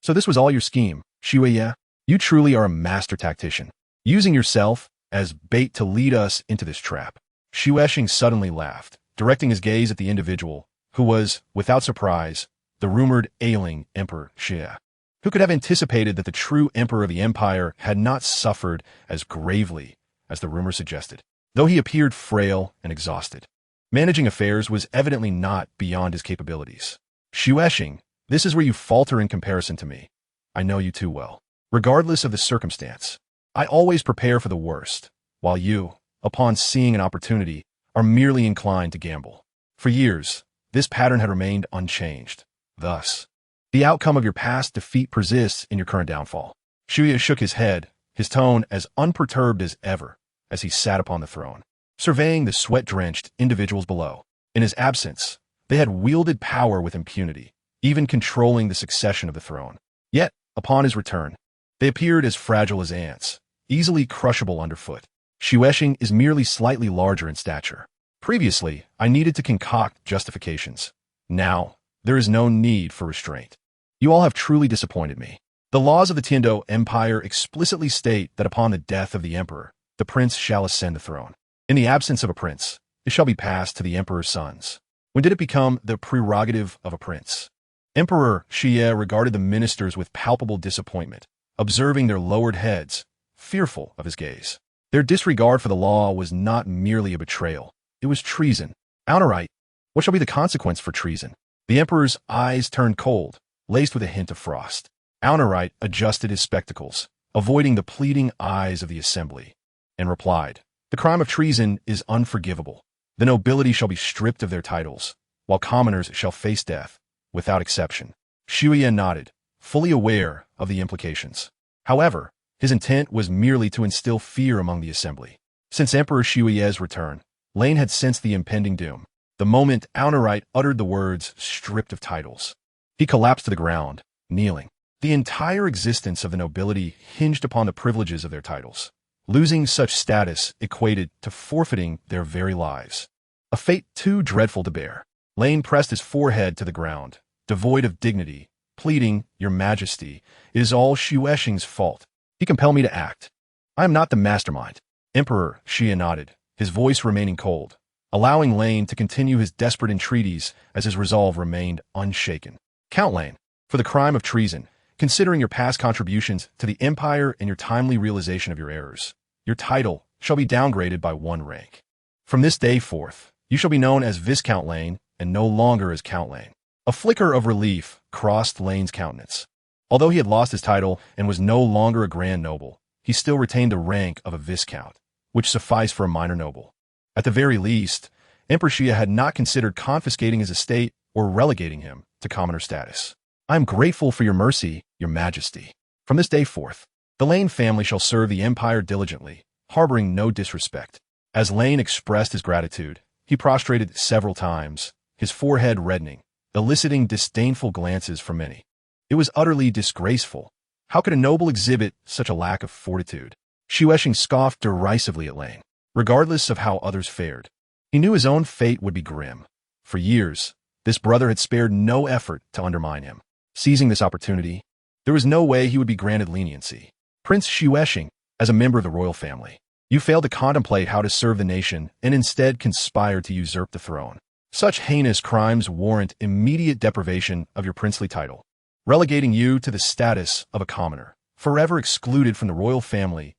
So this was all your scheme, Xue? You truly are a master tactician, using yourself as bait to lead us into this trap. Xue suddenly laughed, directing his gaze at the individual, who was, without surprise, the rumored ailing Emperor Xie. Who could have anticipated that the true emperor of the empire had not suffered as gravely as the rumor suggested, though he appeared frail and exhausted. Managing affairs was evidently not beyond his capabilities. Xue, this is where you falter in comparison to me. I know you too well. Regardless of the circumstance, I always prepare for the worst, while you, upon seeing an opportunity, are merely inclined to gamble. For years, this pattern had remained unchanged. Thus, the outcome of your past defeat persists in your current downfall. Xue shook his head, his tone as unperturbed as ever, as he sat upon the throne, surveying the sweat-drenched individuals below. In his absence, they had wielded power with impunity, even controlling the succession of the throne. Yet, upon his return, they appeared as fragile as ants, easily crushable underfoot. Xue is merely slightly larger in stature. Previously, I needed to concoct justifications. Now, there is no need for restraint. You all have truly disappointed me. The laws of the Tiando Empire explicitly state that upon the death of the emperor, the prince shall ascend the throne. In the absence of a prince, it shall be passed to the emperor's sons. When did it become the prerogative of a prince? Emperor Xie regarded the ministers with palpable disappointment, observing their lowered heads, fearful of his gaze. Their disregard for the law was not merely a betrayal. It was treason. Outright, what shall be the consequence for treason? The emperor's eyes turned cold, laced with a hint of frost. Outright adjusted his spectacles, avoiding the pleading eyes of the assembly, and replied, "The crime of treason is unforgivable. The nobility shall be stripped of their titles, while commoners shall face death, without exception." Xue nodded, fully aware of the implications. However, his intent was merely to instill fear among the assembly. Since Emperor Xue's return, Lane had sensed the impending doom. The moment Outright uttered the words, "stripped of titles," he collapsed to the ground, kneeling. The entire existence of the nobility hinged upon the privileges of their titles. Losing such status equated to forfeiting their very lives. A fate too dreadful to bear. Lane pressed his forehead to the ground, devoid of dignity, pleading, "Your Majesty, it is all Xue's fault. He compelled me to act. I am not the mastermind." Emperor Xie nodded, his voice remaining cold, allowing Lane to continue his desperate entreaties as his resolve remained unshaken. "Count Lane, for the crime of treason, considering your past contributions to the empire and your timely realization of your errors, your title shall be downgraded by 1 rank. From this day forth, you shall be known as Viscount Lane and no longer as Count Lane." A flicker of relief crossed Lane's countenance. Although he had lost his title and was no longer a grand noble, he still retained the rank of a viscount, which sufficed for a minor noble. At the very least, Emperor Xie had not considered confiscating his estate or relegating him to commoner status. "I am grateful for your mercy, Your Majesty. From this day forth, the Lane family shall serve the empire diligently, harboring no disrespect." As Lane expressed his gratitude, he prostrated several times, his forehead reddening, eliciting disdainful glances from many. It was utterly disgraceful. How could a noble exhibit such a lack of fortitude? Xue scoffed derisively at Lane, regardless of how others fared. He knew his own fate would be grim. For years, this brother had spared no effort to undermine him. Seizing this opportunity, there was no way he would be granted leniency. "Prince Xue, as a member of the royal family, you failed to contemplate how to serve the nation and instead conspired to usurp the throne. Such heinous crimes warrant immediate deprivation of your princely title, relegating you to the status of a commoner, forever excluded from the royal family's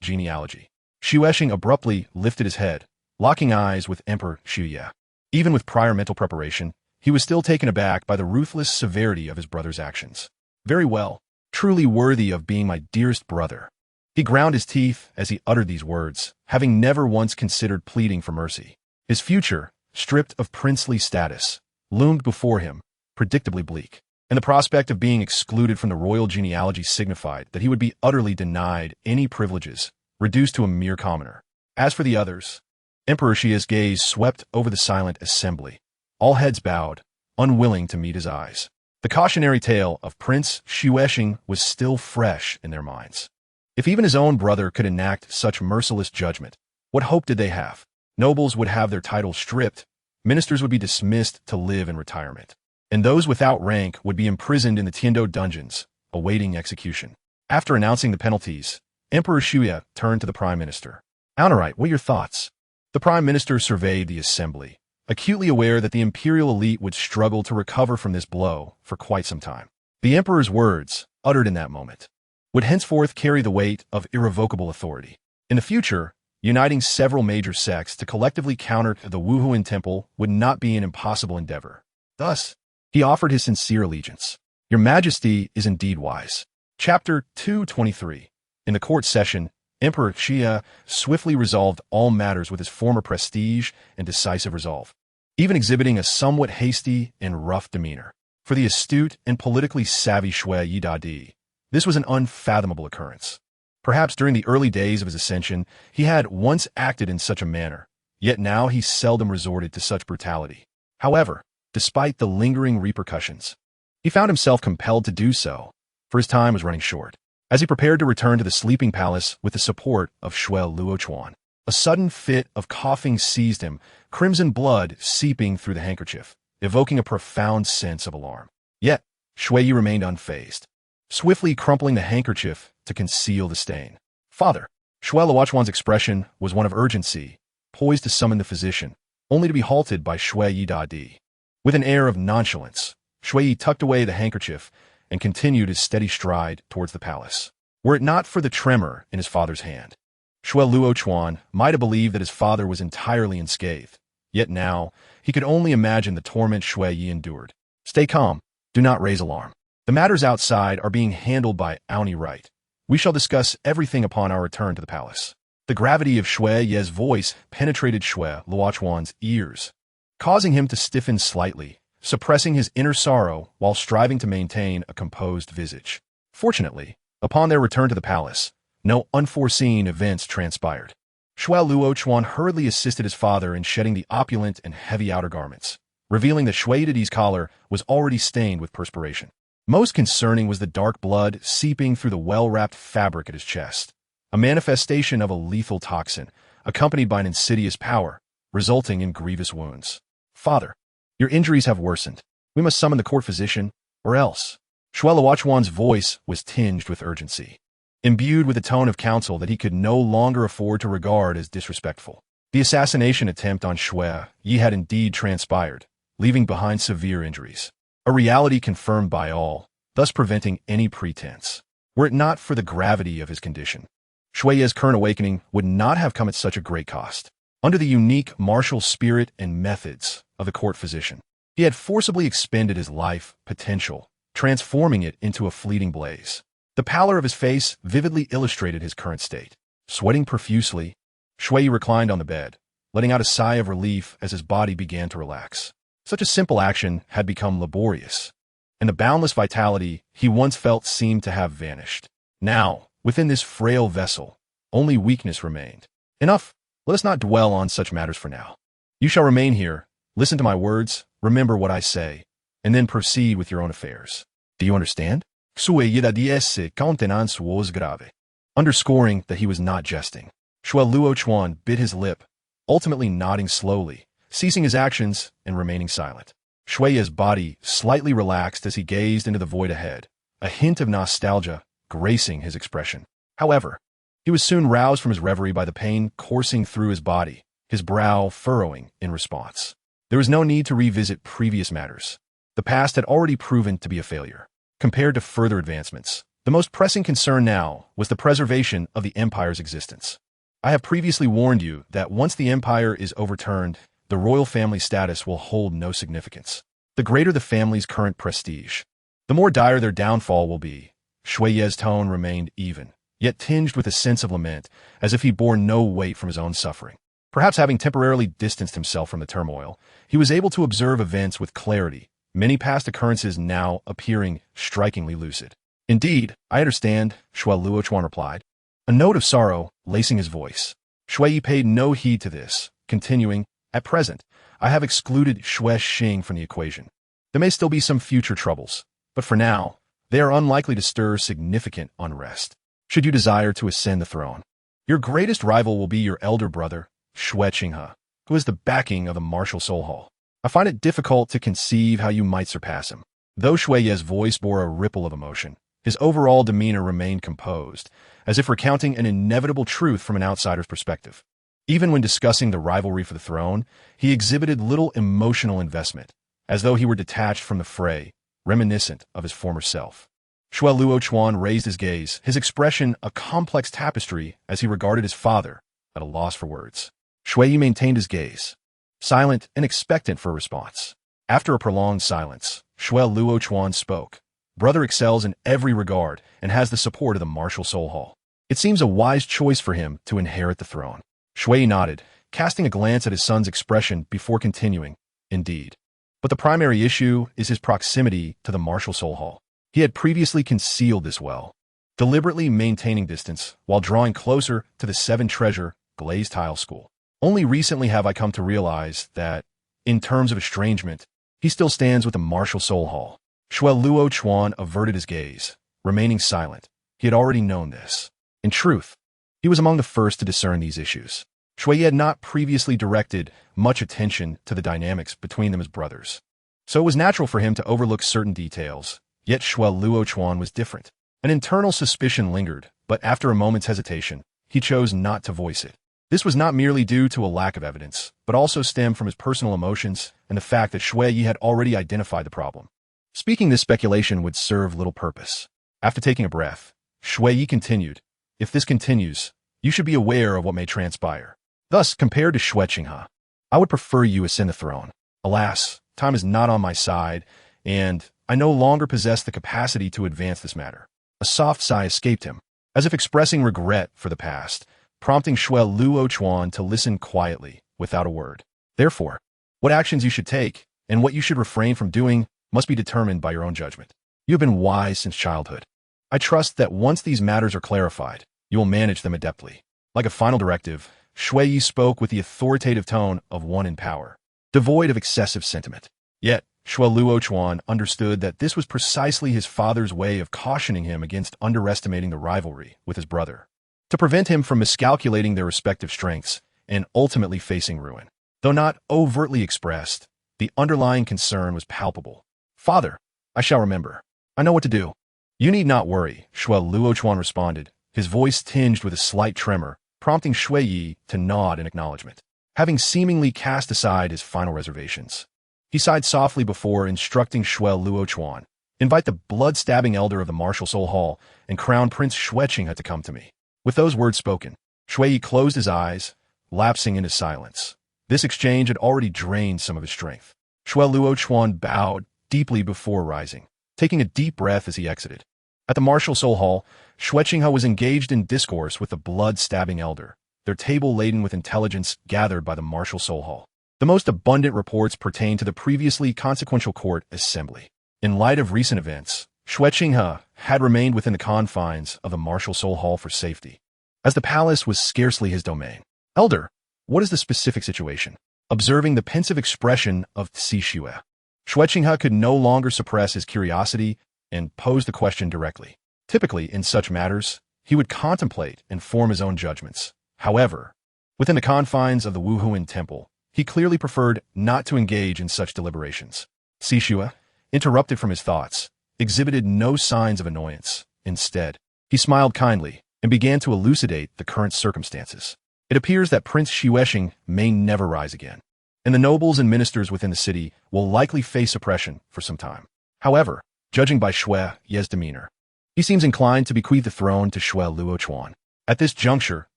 genealogy." Xue abruptly lifted his head, locking eyes with Emperor Xue. Even with prior mental preparation, he was still taken aback by the ruthless severity of his brother's actions. "Very well, truly worthy of being my dearest brother." He ground his teeth as he uttered these words, having never once considered pleading for mercy. His future, stripped of princely status, loomed before him, predictably bleak, and the prospect of being excluded from the royal genealogy signified that he would be utterly denied any privileges, reduced to a mere commoner. As for the others, Emperor Xie's gaze swept over the silent assembly, all heads bowed, unwilling to meet his eyes. The cautionary tale of Prince Xue was still fresh in their minds. If even his own brother could enact such merciless judgment, what hope did they have? Nobles would have their titles stripped, ministers would be dismissed to live in retirement, and those without rank would be imprisoned in the Tiando dungeons, awaiting execution. After announcing the penalties, Emperor Shuya turned to the Prime Minister. Alright, what are your thoughts? The Prime Minister surveyed the assembly, acutely aware that the imperial elite would struggle to recover from this blow for quite some time. The Emperor's words, uttered in that moment, would henceforth carry the weight of irrevocable authority. In the future, uniting several major sects to collectively counter the Wuhuan Temple would not be an impossible endeavor. Thus, he offered his sincere allegiance. Your Majesty is indeed wise. Chapter 223. In the court session, Emperor Xia swiftly resolved all matters with his former prestige and decisive resolve, even exhibiting a somewhat hasty and rough demeanor. For the astute and politically savvy Shui Yidadi, this was an unfathomable occurrence. Perhaps during the early days of his ascension, he had once acted in such a manner, yet now he seldom resorted to such brutality. However, despite the lingering repercussions, he found himself compelled to do so, for his time was running short. As he prepared to return to the sleeping palace with the support of Shui Luochuan, a sudden fit of coughing seized him, crimson blood seeping through the handkerchief, evoking a profound sense of alarm. Yet, Shui remained unfazed, swiftly crumpling the handkerchief to conceal the stain. Father! Shui Luochuan's expression was one of urgency, poised to summon the physician, only to be halted by Shui Yidadi. With an air of nonchalance, Shui tucked away the handkerchief and continued his steady stride towards the palace. Were it not for the tremor in his father's hand, Shui Luochuan might have believed that his father was entirely unscathed. Yet now, he could only imagine the torment Shui Yi endured. Stay calm. Do not raise alarm. The matters outside are being handled by Auni Wright. We shall discuss everything upon our return to the palace. The gravity of Shui Ye's voice penetrated Shui Luochuan's ears, causing him to stiffen slightly, suppressing his inner sorrow while striving to maintain a composed visage. Fortunately, upon their return to the palace, no unforeseen events transpired. Shui Luochuan hurriedly assisted his father in shedding the opulent and heavy outer garments, revealing that Shui Yidi's collar was already stained with perspiration. Most concerning was the dark blood seeping through the well-wrapped fabric at his chest, a manifestation of a lethal toxin, accompanied by an insidious power, resulting in grievous wounds. Father, your injuries have worsened. We must summon the court physician, or else. Shui Luochuan's voice was tinged with urgency, imbued with a tone of counsel that he could no longer afford to regard as disrespectful. The assassination attempt on Shui Yi had indeed transpired, leaving behind severe injuries, a reality confirmed by all, thus preventing any pretense. Were it not for the gravity of his condition, Shui Yi's current awakening would not have come at such a great cost. Under the unique martial spirit and methods of the court physician, he had forcibly expended his life potential, transforming it into a fleeting blaze. The pallor of his face vividly illustrated his current state. Sweating profusely, Shui Yi reclined on the bed, letting out a sigh of relief as his body began to relax. Such a simple action had become laborious, and the boundless vitality he once felt seemed to have vanished. Now, within this frail vessel, only weakness remained. Enough! Let us not dwell on such matters for now. You shall remain here, listen to my words, remember what I say, and then proceed with your own affairs. Do you understand? Sua Yidadi's countenance was grave, underscoring that he was not jesting. Shui Luochuan bit his lip, ultimately nodding slowly, ceasing his actions and remaining silent. Shui Yi's body slightly relaxed as he gazed into the void ahead, a hint of nostalgia gracing his expression. However, he was soon roused from his reverie by the pain coursing through his body, his brow furrowing in response. There was no need to revisit previous matters. The past had already proven to be a failure. Compared to further advancements, the most pressing concern now was the preservation of the Empire's existence. I have previously warned you that once the Empire is overturned, the royal family status will hold no significance. The greater the family's current prestige, the more dire their downfall will be. Shui Yi's tone remained even, yet tinged with a sense of lament, as if he bore no weight from his own suffering. Perhaps having temporarily distanced himself from the turmoil, he was able to observe events with clarity, many past occurrences now appearing strikingly lucid. Indeed, I understand, Shui Luochuan replied, a note of sorrow lacing his voice. Shui Yi paid no heed to this, continuing, at present, I have excluded Shui Xing from the equation. There may still be some future troubles, but for now, they are unlikely to stir significant unrest. Should you desire to ascend the throne, your greatest rival will be your elder brother, Shui Qinghe, who has the backing of the martial soul hall. I find it difficult to conceive how you might surpass him. Though Shui Yi's voice bore a ripple of emotion, His overall demeanor remained composed, as if recounting an inevitable truth from an outsider's perspective. Even when discussing the rivalry for the throne, he exhibited little emotional investment, as though he were detached from the fray, reminiscent of his former self. Shui Luochuan raised his gaze, his expression a complex tapestry as he regarded his father, at a loss for words. Shui maintained his gaze, silent and expectant for a response. After a prolonged silence, Shui Luochuan spoke. Brother excels in every regard and has the support of the martial soul hall. It seems a wise choice for him to inherit the throne. Shui nodded, casting a glance at his son's expression before continuing. Indeed. But the primary issue is his proximity to the martial soul hall. He had previously concealed this well, deliberately maintaining distance while drawing closer to the seven-treasure glazed tile school. Only recently have I come to realize that, in terms of estrangement, he still stands with the martial soul hall. Shui Luochuan averted his gaze, remaining silent. He had already known this. In truth, he was among the first to discern these issues. Shui had not previously directed much attention to the dynamics between them as brothers, so it was natural for him to overlook certain details. Yet Shui Luochuan was different. An internal suspicion lingered, but after a moment's hesitation, he chose not to voice it. This was not merely due to a lack of evidence, but also stemmed from his personal emotions and the fact that Shui Yi had already identified the problem. Speaking this speculation would serve little purpose. After taking a breath, Shui Yi continued, "If this continues, you should be aware of what may transpire. Thus, compared to Shui Qinghe, I would prefer you ascend the throne. Alas, time is not on my side, and I no longer possess the capacity to advance this matter." A soft sigh escaped him, as if expressing regret for the past, prompting Shui Luochuan to listen quietly, without a word. Therefore, what actions you should take, and what you should refrain from doing, must be determined by your own judgment. You have been wise since childhood. I trust that once these matters are clarified, you will manage them adeptly. Like a final directive, Shui Yi spoke with the authoritative tone of one in power, devoid of excessive sentiment. Yet, Shui Luochuan understood that this was precisely his father's way of cautioning him against underestimating the rivalry with his brother, to prevent him from miscalculating their respective strengths and ultimately facing ruin. Though not overtly expressed, the underlying concern was palpable. "Father, I shall remember. I know what to do." "You need not worry," Shui Luochuan responded, his voice tinged with a slight tremor, prompting Shui Yi to nod in acknowledgement. Having seemingly cast aside his final reservations, he sighed softly before instructing Shui Luochuan, "Invite the blood-stabbing elder of the martial soul hall and Crown Prince Shui Qinghe to come to me." With those words spoken, Shui Yi closed his eyes, lapsing into silence. This exchange had already drained some of his strength. Shui Luochuan bowed deeply before rising, taking a deep breath as he exited. At the martial soul hall, Shui Qinghe was engaged in discourse with the blood-stabbing elder, their table laden with intelligence gathered by the martial soul hall. The most abundant reports pertain to the previously consequential court assembly. In light of recent events, Shui Qinghe had remained within the confines of the martial soul hall for safety, as the palace was scarcely his domain. "Elder, what is the specific situation?" Observing the pensive expression of Shui Qinghe could no longer suppress his curiosity and posed the question directly. Typically, in such matters, he would contemplate and form his own judgments. However, within the confines of the Wuhuan Temple, he clearly preferred not to engage in such deliberations. Shui, interrupted from his thoughts, exhibited no signs of annoyance. Instead, he smiled kindly and began to elucidate the current circumstances. "It appears that Prince Xuexing may never rise again, and the nobles and ministers within the city will likely face oppression for some time. However, judging by Shui Yi's demeanor, he seems inclined to bequeath the throne to Shui Luochuan." At this juncture,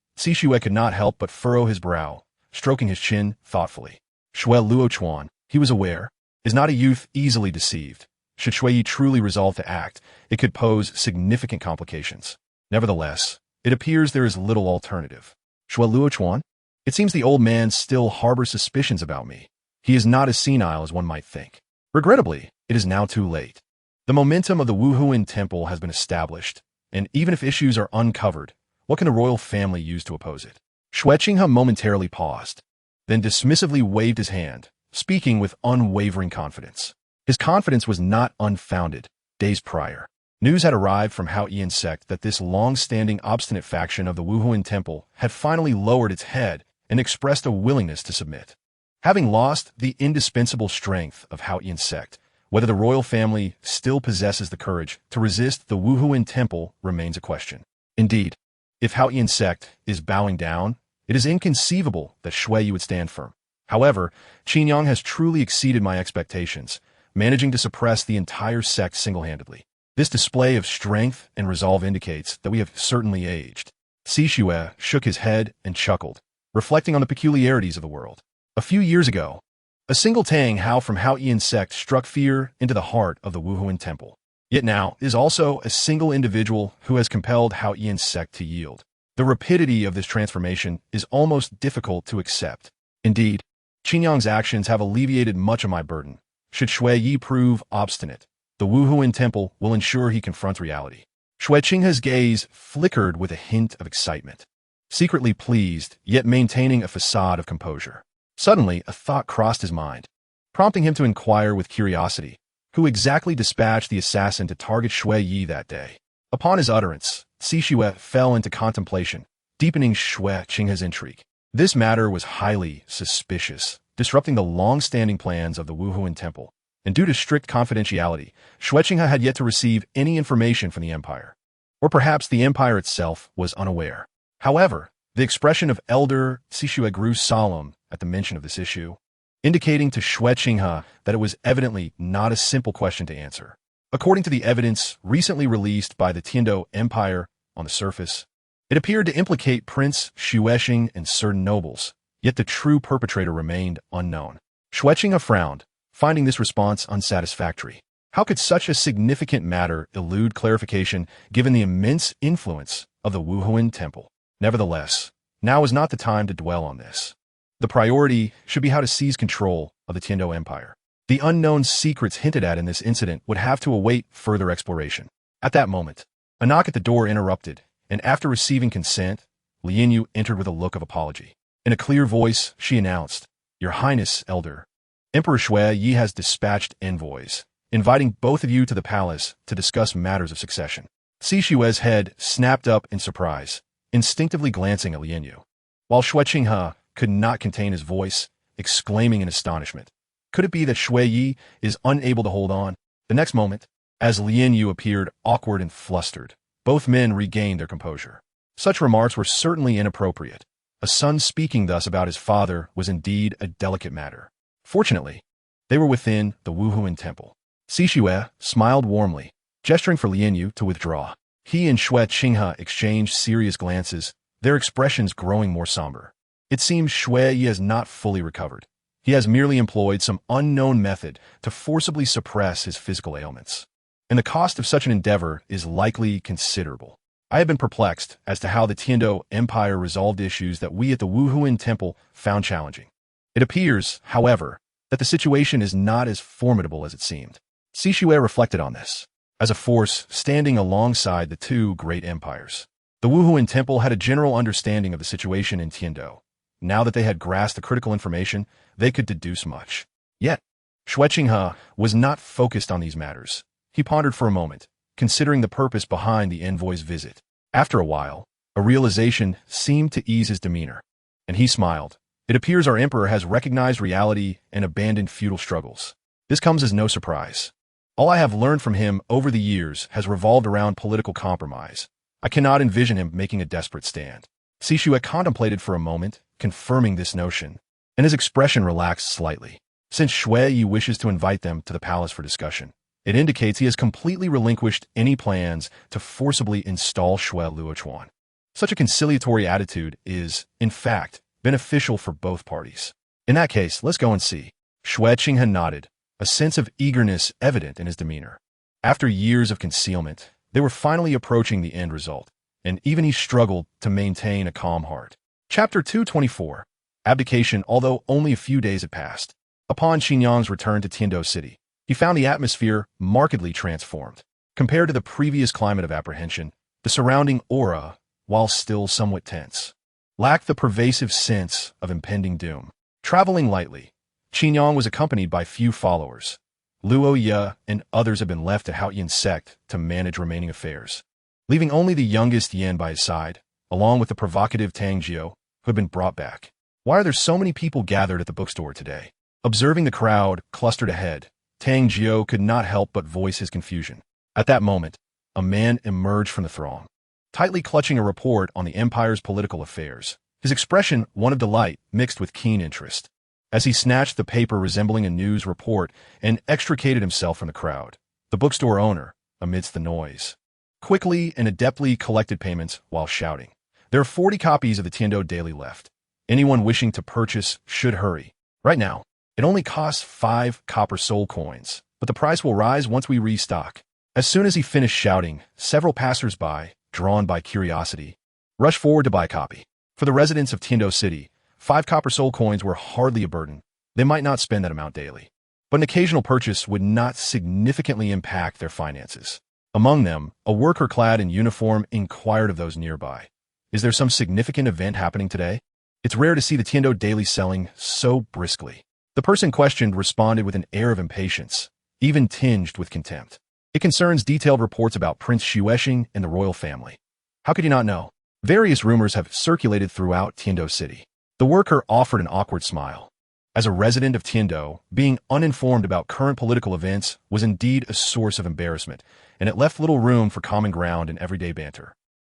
Shui could not help but furrow his brow, stroking his chin thoughtfully. Shui Luochuan, he was aware, is not a youth easily deceived. Should Shui Yi truly resolve to act, it could pose significant complications. Nevertheless, it appears there is little alternative. "Shui Luochuan, it seems the old man still harbors suspicions about me. He is not as senile as one might think. Regrettably, it is now too late. The momentum of the Wuhuan Temple has been established, and even if issues are uncovered, what can the royal family use to oppose it?" Shui Qinghe momentarily paused, then dismissively waved his hand, speaking with unwavering confidence. His confidence was not unfounded. Days prior, news had arrived from Hao Yian sect that this long-standing obstinate faction of the Wuhuan Temple had finally lowered its head and expressed a willingness to submit. Having lost the indispensable strength of Hao Yian sect, Whether the royal family still possesses the courage to resist the Wuhuan temple remains a question. Indeed, if Hao Yian sect is bowing down, it is inconceivable that Shui Yi would stand firm. However, Qingyang has truly exceeded my expectations, managing to suppress the entire sect single-handedly. This display of strength and resolve indicates that we have certainly aged. Sishue shook his head and chuckled, reflecting on the peculiarities of the world. A few years ago, a single Tang Hao from Hao Yian sect struck fear into the heart of the Wuhuan temple. Yet now is also a single individual who has compelled Hao Yian sect to yield. The rapidity of this transformation is almost difficult to accept. Indeed, Qingyang's actions have alleviated much of my burden. Should Shui Yi prove obstinate, the Wuhuan temple will ensure he confronts reality. Shui Qinghe's gaze flickered with a hint of excitement. Secretly pleased, yet maintaining a facade of composure. Suddenly, a thought crossed his mind, prompting him to inquire with curiosity, who exactly dispatched the assassin to target Shui Yi that day. Upon his utterance, Sishue fell into contemplation, deepening Shui Qinghe's intrigue. This matter was highly suspicious, disrupting the long-standing plans of the Wuhuan temple, and due to strict confidentiality, Shui Qinghe had yet to receive any information from the empire. Or perhaps the empire itself was unaware. However, the expression of Elder Sishue grew solemn at the mention of this issue, indicating to Shui Qinghe that it was evidently not a simple question to answer. According to the evidence recently released by the Tiando Empire on the surface, it appeared to implicate Prince Xuexing and certain nobles, yet the true perpetrator remained unknown. Shui Qinghe frowned, finding this response unsatisfactory. How could such a significant matter elude clarification given the immense influence of the Wuhuan temple? Nevertheless, now is not the time to dwell on this. The priority should be how to seize control of the Tiando Empire. The unknown secrets hinted at in this incident would have to await further exploration. At that moment, a knock at the door interrupted, and after receiving consent, Lian Yu entered with a look of apology. In a clear voice, she announced, "Your Highness, Elder, Emperor Shui Yi has dispatched envoys, inviting both of you to the palace to discuss matters of succession." Sishue's head snapped up in surprise, instinctively glancing at Lian Yu, while Shui Qinghe could not contain his voice, exclaiming in astonishment. Could it be that Shui Yi is unable to hold on? The next moment, as Lian Yu appeared awkward and flustered, both men regained their composure. Such remarks were certainly inappropriate. A son speaking thus about his father was indeed a delicate matter. Fortunately, they were within the Wuhuan temple. Sishue smiled warmly, gesturing for Lian Yu to withdraw. He and Shui Qinghe exchanged serious glances, their expressions growing more somber. It seems Shui Yi has not fully recovered. He has merely employed some unknown method to forcibly suppress his physical ailments. And the cost of such an endeavor is likely considerable. I have been perplexed as to how the Tiando Empire resolved issues that we at the Wuhuan temple found challenging. It appears, however, that the situation is not as formidable as it seemed. Sishue reflected on this. As a force standing alongside the two great empires, the Wuhuan temple had a general understanding of the situation in Tiando. Now that they had grasped the critical information, they could deduce much. Yet, Shui Qinghe was not focused on these matters. He pondered for a moment, considering the purpose behind the envoy's visit. After a while, a realization seemed to ease his demeanor, and he smiled. It appears our emperor has recognized reality and abandoned feudal struggles. This comes as no surprise. All I have learned from him over the years has revolved around political compromise. I cannot envision him making a desperate stand. Sishue contemplated for a moment, confirming this notion, and his expression relaxed slightly. Since Shui Yi wishes to invite them to the palace for discussion, it indicates he has completely relinquished any plans to forcibly install Shui Luochuan. Such a conciliatory attitude is, in fact, beneficial for both parties. In that case, let's go and see. Shui Qinghe nodded, a sense of eagerness evident in his demeanor. After years of concealment, they were finally approaching the end result, and even he struggled to maintain a calm heart. Chapter 224. Abdication. Although only a few days had passed, upon Xinjiang's return to Tiando City, he found the atmosphere markedly transformed. Compared to the previous climate of apprehension, the surrounding aura, while still somewhat tense, lacked the pervasive sense of impending doom. Traveling lightly, Xinjiang was accompanied by few followers. Luo Ye and others had been left at Hao Yian sect to manage remaining affairs, leaving only the youngest Yan by his side, along with the provocative Tang Jiao, who had been brought back. Why are there so many people gathered at the bookstore today? Observing the crowd clustered ahead, Tang Jiao could not help but voice his confusion. At that moment, a man emerged from the throng, tightly clutching a report on the empire's political affairs, his expression one of delight mixed with keen interest. As he snatched the paper resembling a news report and extricated himself from the crowd, the bookstore owner, amidst the noise, quickly and adeptly collected payments while shouting, "There are 40 copies of the Tiendo Daily left. Anyone wishing to purchase should hurry. Right now, it only costs 5 copper soul coins, but the price will rise once we restock." As soon as he finished shouting, several passers-by, drawn by curiosity, rushed forward to buy a copy. For the residents of Tiendo City, 5 copper soul coins were hardly a burden. They might not spend that amount daily, but an occasional purchase would not significantly impact their finances. Among them, a worker clad in uniform inquired of those nearby, "Is there some significant event happening today? It's rare to see the Tiendo Daily selling so briskly." The person questioned responded with an air of impatience, even tinged with contempt. "It concerns detailed reports about Prince Xuexing and the royal family. How could you not know? Various rumors have circulated throughout Tiendo City." The worker offered an awkward smile. As a resident of Tiendo, being uninformed about current political events was indeed a source of embarrassment, and it left little room for common ground and everyday banter.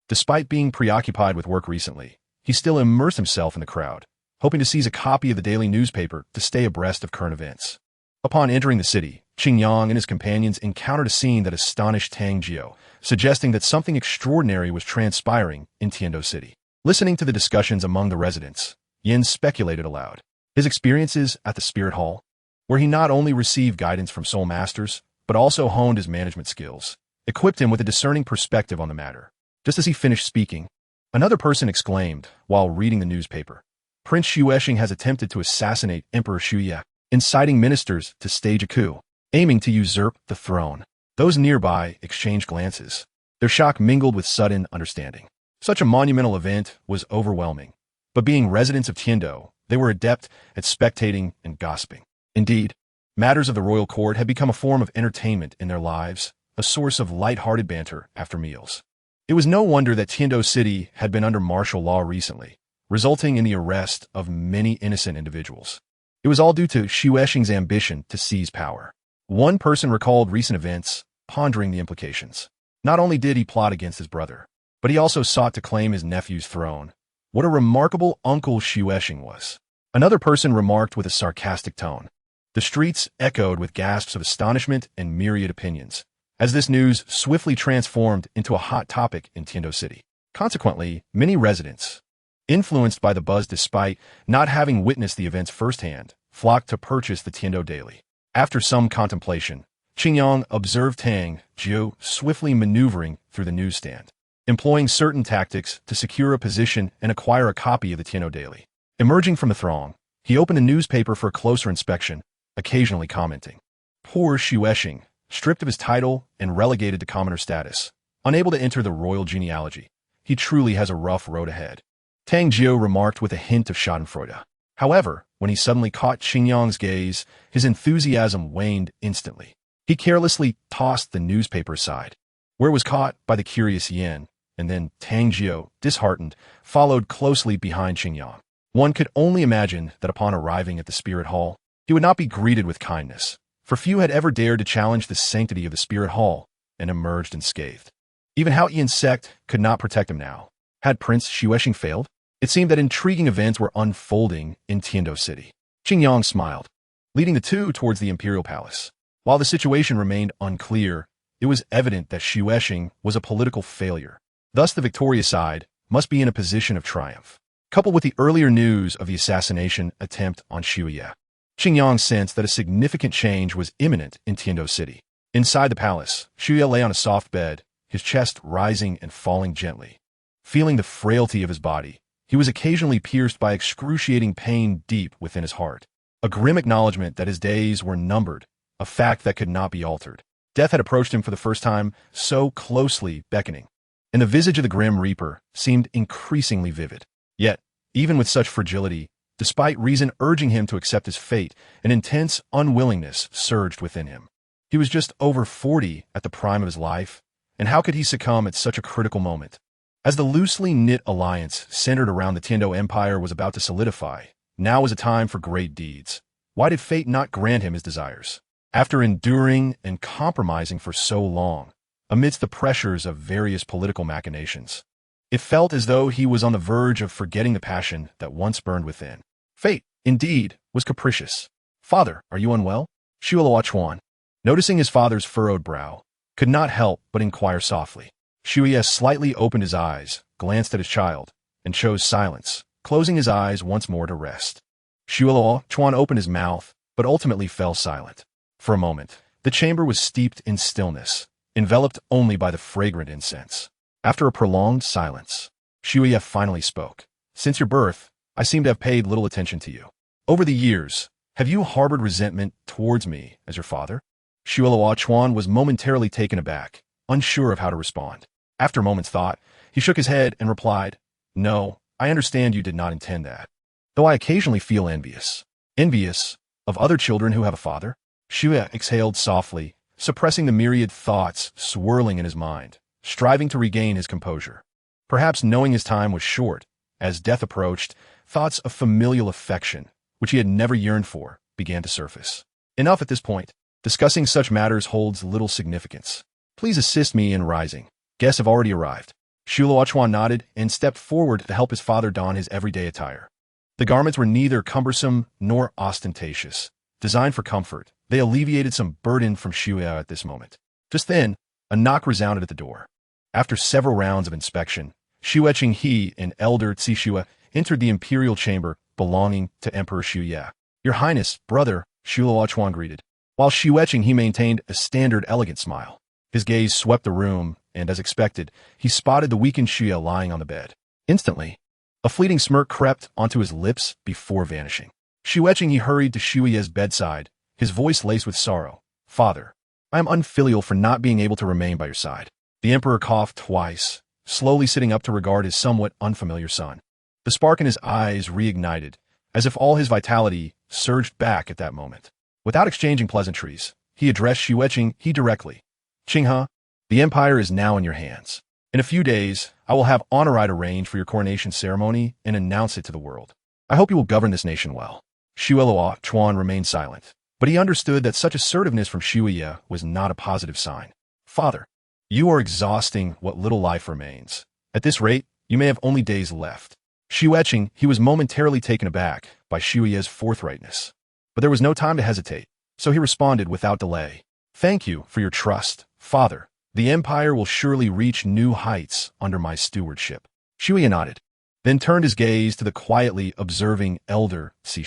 Despite being preoccupied with work recently, he still immersed himself in the crowd, hoping to seize a copy of the daily newspaper to stay abreast of current events. Upon entering the city, Qingyang and his companions encountered a scene that astonished Tang Jiao, suggesting that something extraordinary was transpiring in Tiendo City. Listening to the discussions among the residents, Yin speculated aloud. His experiences at the Spirit Hall, where he not only received guidance from soul masters, but also honed his management skills, equipped him with a discerning perspective on the matter. Just as he finished speaking, another person exclaimed while reading the newspaper, "Prince Xuexing has attempted to assassinate Emperor Xuye, inciting ministers to stage a coup, aiming to usurp the throne." Those nearby exchanged glances, their shock mingled with sudden understanding. Such a monumental event was overwhelming, but being residents of Tiendo, they were adept at spectating and gossiping. Indeed, matters of the royal court had become a form of entertainment in their lives, a source of light-hearted banter after meals. It was no wonder that Tiendo City had been under martial law recently, resulting in the arrest of many innocent individuals. It was all due to Xuexing's ambition to seize power. One person recalled recent events, pondering the implications. Not only did he plot against his brother, but he also sought to claim his nephew's throne. What a remarkable uncle Xuexing was. Another person remarked with a sarcastic tone. The streets echoed with gasps of astonishment and myriad opinions, as this news swiftly transformed into a hot topic in Tiendo City. Consequently, many residents, influenced by the buzz despite not having witnessed the events firsthand, flocked to purchase the Tiendo Daily. After some contemplation, Qingyang observed Tang Jiao swiftly maneuvering through the newsstand, employing certain tactics to secure a position and acquire a copy of the Tiendo Daily. Emerging from the throng, he opened the newspaper for a closer inspection, occasionally commenting, "Poor Xuexing, stripped of his title and relegated to commoner status, unable to enter the royal genealogy. He truly has a rough road ahead." Tang Jiao remarked with a hint of schadenfreude. However, when he suddenly caught Qingyang's gaze, his enthusiasm waned instantly. He carelessly tossed the newspaper aside, where it was caught by the curious Yin, and then Tang Jiao, disheartened, followed closely behind Qingyang. One could only imagine that upon arriving at the Spirit Hall, he would not be greeted with kindness, for few had ever dared to challenge the sanctity of the Spirit Hall and emerged unscathed. Even Hao Yin's sect could not protect him now. Had Prince Xuexing failed? It seemed that intriguing events were unfolding in Tiendo City. Qingyang smiled, leading the two towards the imperial palace. While the situation remained unclear, it was evident that Xuexing was a political failure. Thus, the victorious side must be in a position of triumph. Coupled with the earlier news of the assassination attempt on Xuye, Qingyang sensed that a significant change was imminent in Tiendo City. Inside the palace, Xuye lay on a soft bed, his chest rising and falling gently. Feeling the frailty of his body, he was occasionally pierced by excruciating pain deep within his heart. A grim acknowledgement that his days were numbered, a fact that could not be altered. Death had approached him for the first time, so closely beckoning, and the visage of the Grim Reaper seemed increasingly vivid. Yet, even with such fragility, despite reason urging him to accept his fate, an intense unwillingness surged within him. He was just over 40 at the prime of his life, and how could he succumb at such a critical moment? As the loosely knit alliance centered around the Tiendo Empire was about to solidify, now was a time for great deeds. Why did fate not grant him his desires? After enduring and compromising for so long, amidst the pressures of various political machinations, it felt as though he was on the verge of forgetting the passion that once burned within. Fate, indeed, was capricious. "Father, are you unwell?" Chuan, noticing his father's furrowed brow, could not help but inquire softly. Shuya slightly opened his eyes, glanced at his child, and chose silence, closing his eyes once more to rest. Chuan opened his mouth, but ultimately fell silent. For a moment, the chamber was steeped in stillness, enveloped only by the fragrant incense. After a prolonged silence, Shuya finally spoke. "Since your birth, I seem to have paid little attention to you. Over the years, have you harbored resentment towards me as your father?" Chuan was momentarily taken aback, unsure of how to respond. After a moment's thought, he shook his head and replied, "No, I understand you did not intend that. Though I occasionally feel envious. Envious of other children who have a father?" Shuya exhaled softly, suppressing the myriad thoughts swirling in his mind, striving to regain his composure. Perhaps knowing his time was short, as death approached, thoughts of familial affection, which he had never yearned for, began to surface. Enough at this point. Discussing such matters holds little significance. Please assist me in rising. Guests have already arrived. Chuan nodded and stepped forward to help his father don his everyday attire. The garments were neither cumbersome nor ostentatious. Designed for comfort, they alleviated some burden from Shuya at this moment. Just then, a knock resounded at the door. After several rounds of inspection, Xue Qinghe and Elder Tsi entered the imperial chamber belonging to Emperor Shuya. "Your Highness, brother," Chuan greeted, while Xue Qinghe maintained a standard elegant smile. His gaze swept the room, and as expected, he spotted the weakened Shuya lying on the bed. Instantly, a fleeting smirk crept onto his lips before vanishing. Xue Qinghe hurried to Shuya's bedside, his voice laced with sorrow. "Father, I am unfilial for not being able to remain by your side." The emperor coughed twice, slowly sitting up to regard his somewhat unfamiliar son. The spark in his eyes reignited, as if all his vitality surged back at that moment. Without exchanging pleasantries, he addressed Xue Qinghe directly. "Qinghe, the empire is now in your hands. In a few days, I will have honor rite arranged for your coronation ceremony and announce it to the world. I hope you will govern this nation well." Chuan remained silent, but he understood that such assertiveness from Shuya was not a positive sign. "Father, you are exhausting what little life remains. At this rate, you may have only days left." Xue Qinghe was momentarily taken aback by Shuya's forthrightness. But there was no time to hesitate, so he responded without delay. "Thank you for your trust, Father. The empire will surely reach new heights under my stewardship." Shuya nodded, then turned his gaze to the quietly observing Elder Tsi.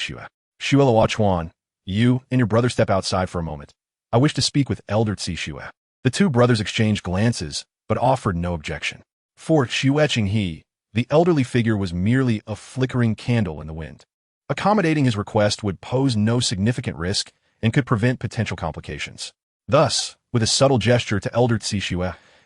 "Chuan, you and your brother step outside for a moment. I wish to speak with Elder Tsi." The two brothers exchanged glances, but offered no objection. For Xue Qinghe, the elderly figure was merely a flickering candle in the wind. Accommodating his request would pose no significant risk and could prevent potential complications. Thus, with a subtle gesture to Elder Tsi,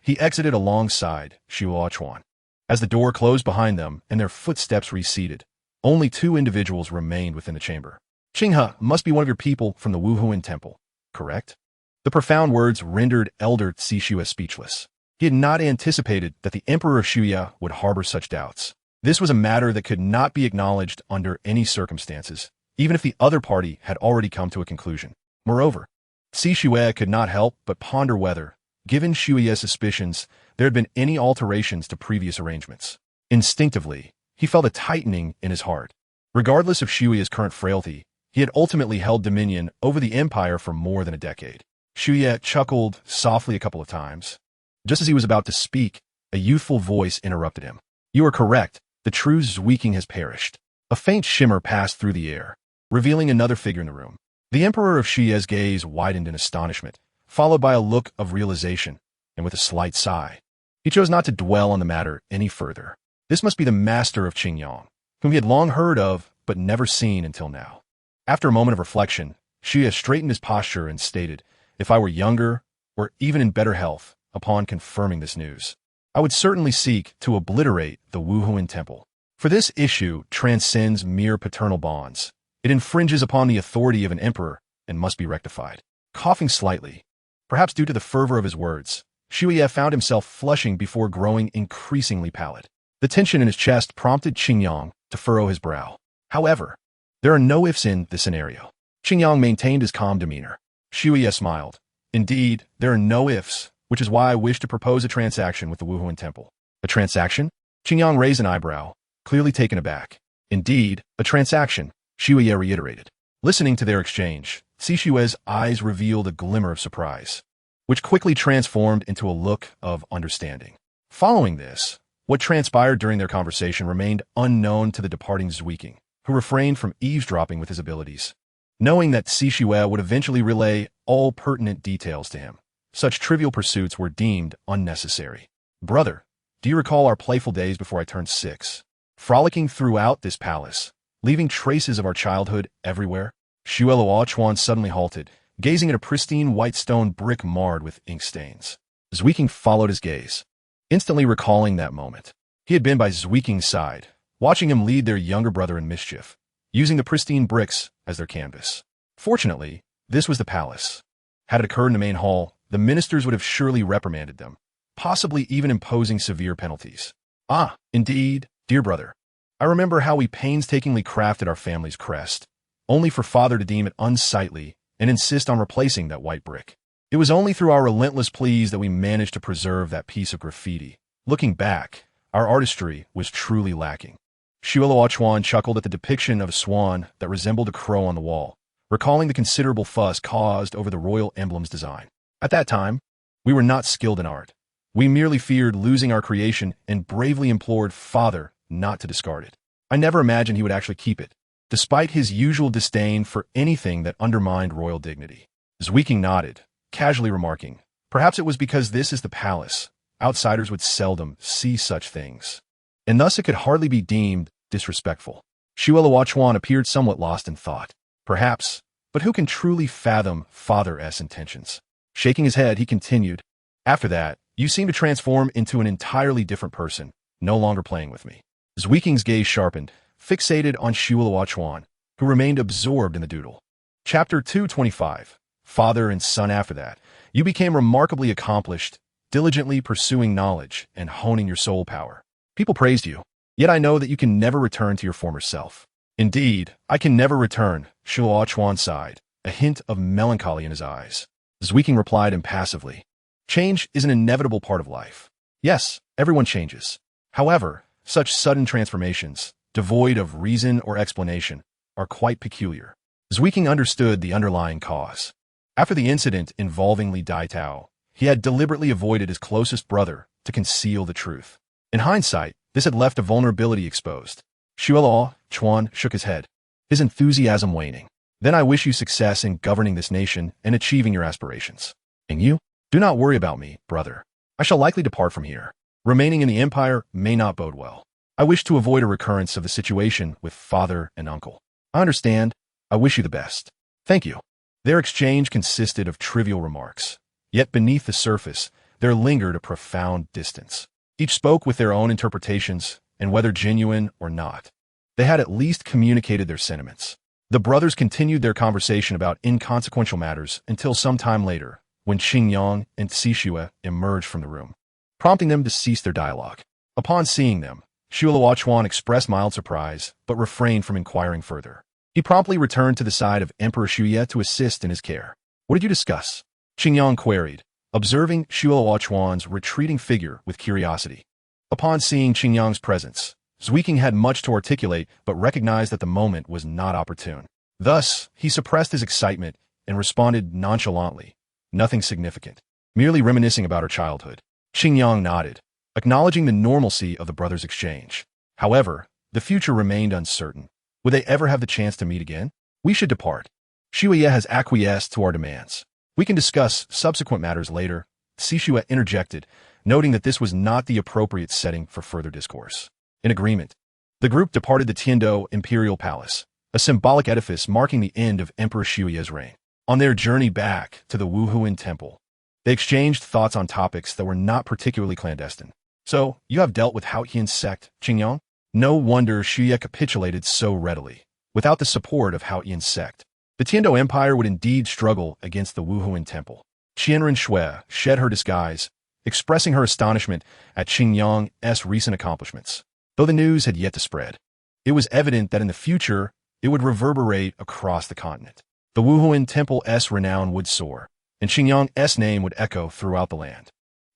he exited alongside Chuan. As the door closed behind them and their footsteps receded, only two individuals remained within the chamber. "Qinghe must be one of your people from the Wuhuan Temple, correct?" The profound words rendered Elder Tsi speechless. He had not anticipated that the Emperor of Shuya would harbor such doubts. This was a matter that could not be acknowledged under any circumstances, even if the other party had already come to a conclusion. Moreover, Tsi could not help but ponder whether, given Shuya's suspicions, there had been any alterations to previous arrangements. Instinctively, he felt a tightening in his heart. Regardless of Shuya's current frailty, he had ultimately held dominion over the empire for more than a decade. Shuya chuckled softly a couple of times. Just as he was about to speak, a youthful voice interrupted him. "You are correct. The true Zweeking has perished." A faint shimmer passed through the air, revealing another figure in the room. The Emperor of Shuya's gaze widened in astonishment, followed by a look of realization, and with a slight sigh. He chose not to dwell on the matter any further. This must be the master of Qingyang, whom he had long heard of but never seen until now. After a moment of reflection, Shuya straightened his posture and stated, "If I were younger, or even in better health, upon confirming this news, I would certainly seek to obliterate the Wuhuan Temple. For this issue transcends mere paternal bonds. It infringes upon the authority of an emperor and must be rectified." Coughing slightly, perhaps due to the fervor of his words, Shuya found himself flushing before growing increasingly pallid. The tension in his chest prompted Qingyang to furrow his brow. However, there are no ifs in this scenario. Qingyang maintained his calm demeanor. Xue smiled. Indeed, there are no ifs, which is why I wish to propose a transaction with the Wuhuan Temple. A transaction? Qingyang raised an eyebrow, clearly taken aback. Indeed, a transaction, Xue reiterated. Listening to their exchange, Xishue's eyes revealed a glimmer of surprise, which quickly transformed into a look of understanding. Following this, what transpired during their conversation remained unknown to the departing Zwiking, who refrained from eavesdropping with his abilities. Knowing that Xishue would eventually relay all pertinent details to him, such trivial pursuits were deemed unnecessary. Brother, do you recall our playful days before I turned 6? Frolicking throughout this palace, leaving traces of our childhood everywhere? Xue Luochuan suddenly halted, gazing at a pristine white stone brick marred with ink stains. Zwiking followed his gaze, instantly recalling that moment. He had been by Zwiking's side, watching him lead their younger brother in mischief, using the pristine bricks as their canvas. Fortunately, this was the palace. Had it occurred in the main hall, the ministers would have surely reprimanded them, possibly even imposing severe penalties. Ah, indeed, dear brother. I remember how we painstakingly crafted our family's crest, only for father to deem it unsightly and insist on replacing that white brick. It was only through our relentless pleas that we managed to preserve that piece of graffiti. Looking back, our artistry was truly lacking. Xue Luochuan chuckled at the depiction of a swan that resembled a crow on the wall, recalling the considerable fuss caused over the royal emblem's design. At that time, we were not skilled in art. We merely feared losing our creation and bravely implored father not to discard it. I never imagined he would actually keep it, despite his usual disdain for anything that undermined royal dignity. Zwiking nodded, casually remarking, perhaps it was because this is the palace. Outsiders would seldom see such things, and thus it could hardly be deemed disrespectful. Xue Luochuan appeared somewhat lost in thought. Perhaps, but who can truly fathom Father's intentions? Shaking his head, he continued, after that, you seem to transform into an entirely different person, no longer playing with me. Zwiking's gaze sharpened, fixated on Xue Luochuan, who remained absorbed in the doodle. Chapter 225. Father and son. After that, you became remarkably accomplished, diligently pursuing knowledge and honing your soul power. People praised you, yet I know that you can never return to your former self. Indeed, I can never return, Xue Luochuan sighed, a hint of melancholy in his eyes. Zwiking replied impassively. Change is an inevitable part of life. Yes, everyone changes. However, such sudden transformations, devoid of reason or explanation, are quite peculiar. Zwiking understood the underlying cause. After the incident involving Li Daitao, he had deliberately avoided his closest brother to conceal the truth. In hindsight, this had left a vulnerability exposed. Xue Luochuan shook his head, his enthusiasm waning. Then I wish you success in governing this nation and achieving your aspirations. And you? Do not worry about me, brother. I shall likely depart from here. Remaining in the empire may not bode well. I wish to avoid a recurrence of the situation with father and uncle. I understand. I wish you the best. Thank you. Their exchange consisted of trivial remarks. Yet beneath the surface, there lingered a profound distance. Each spoke with their own interpretations, and whether genuine or not, they had at least communicated their sentiments. The brothers continued their conversation about inconsequential matters until some time later, when Qingyang and Xishue emerged from the room, prompting them to cease their dialogue. Upon seeing them, Xue Luochuan expressed mild surprise, but refrained from inquiring further. He promptly returned to the side of Emperor Xue to assist in his care. What did you discuss? Qingyang queried, observing Xue Luochuan's retreating figure with curiosity. Upon seeing Qingyang's presence, Zwiking had much to articulate but recognized that the moment was not opportune. Thus, he suppressed his excitement and responded nonchalantly, nothing significant, merely reminiscing about her childhood. Qingyang nodded, acknowledging the normalcy of the brothers' exchange. However, the future remained uncertain. Would they ever have the chance to meet again? We should depart. Xue has acquiesced to our demands. We can discuss subsequent matters later, Xishue interjected, noting that this was not the appropriate setting for further discourse. In agreement, the group departed the Tiando Imperial Palace, a symbolic edifice marking the end of Emperor Xue's reign. On their journey back to the Wuhuan Temple, they exchanged thoughts on topics that were not particularly clandestine. So, you have dealt with Haotian's sect, Qingyang? No wonder Xue capitulated so readily. Without the support of Haotian's sect, the Tiando Empire would indeed struggle against the Wuhuan Temple. Qianren Xue shed her disguise, expressing her astonishment at Qingyang's recent accomplishments. Though the news had yet to spread, it was evident that in the future, it would reverberate across the continent. the Wuhuan Temple's renown would soar, and Qingyang's name would echo throughout the land.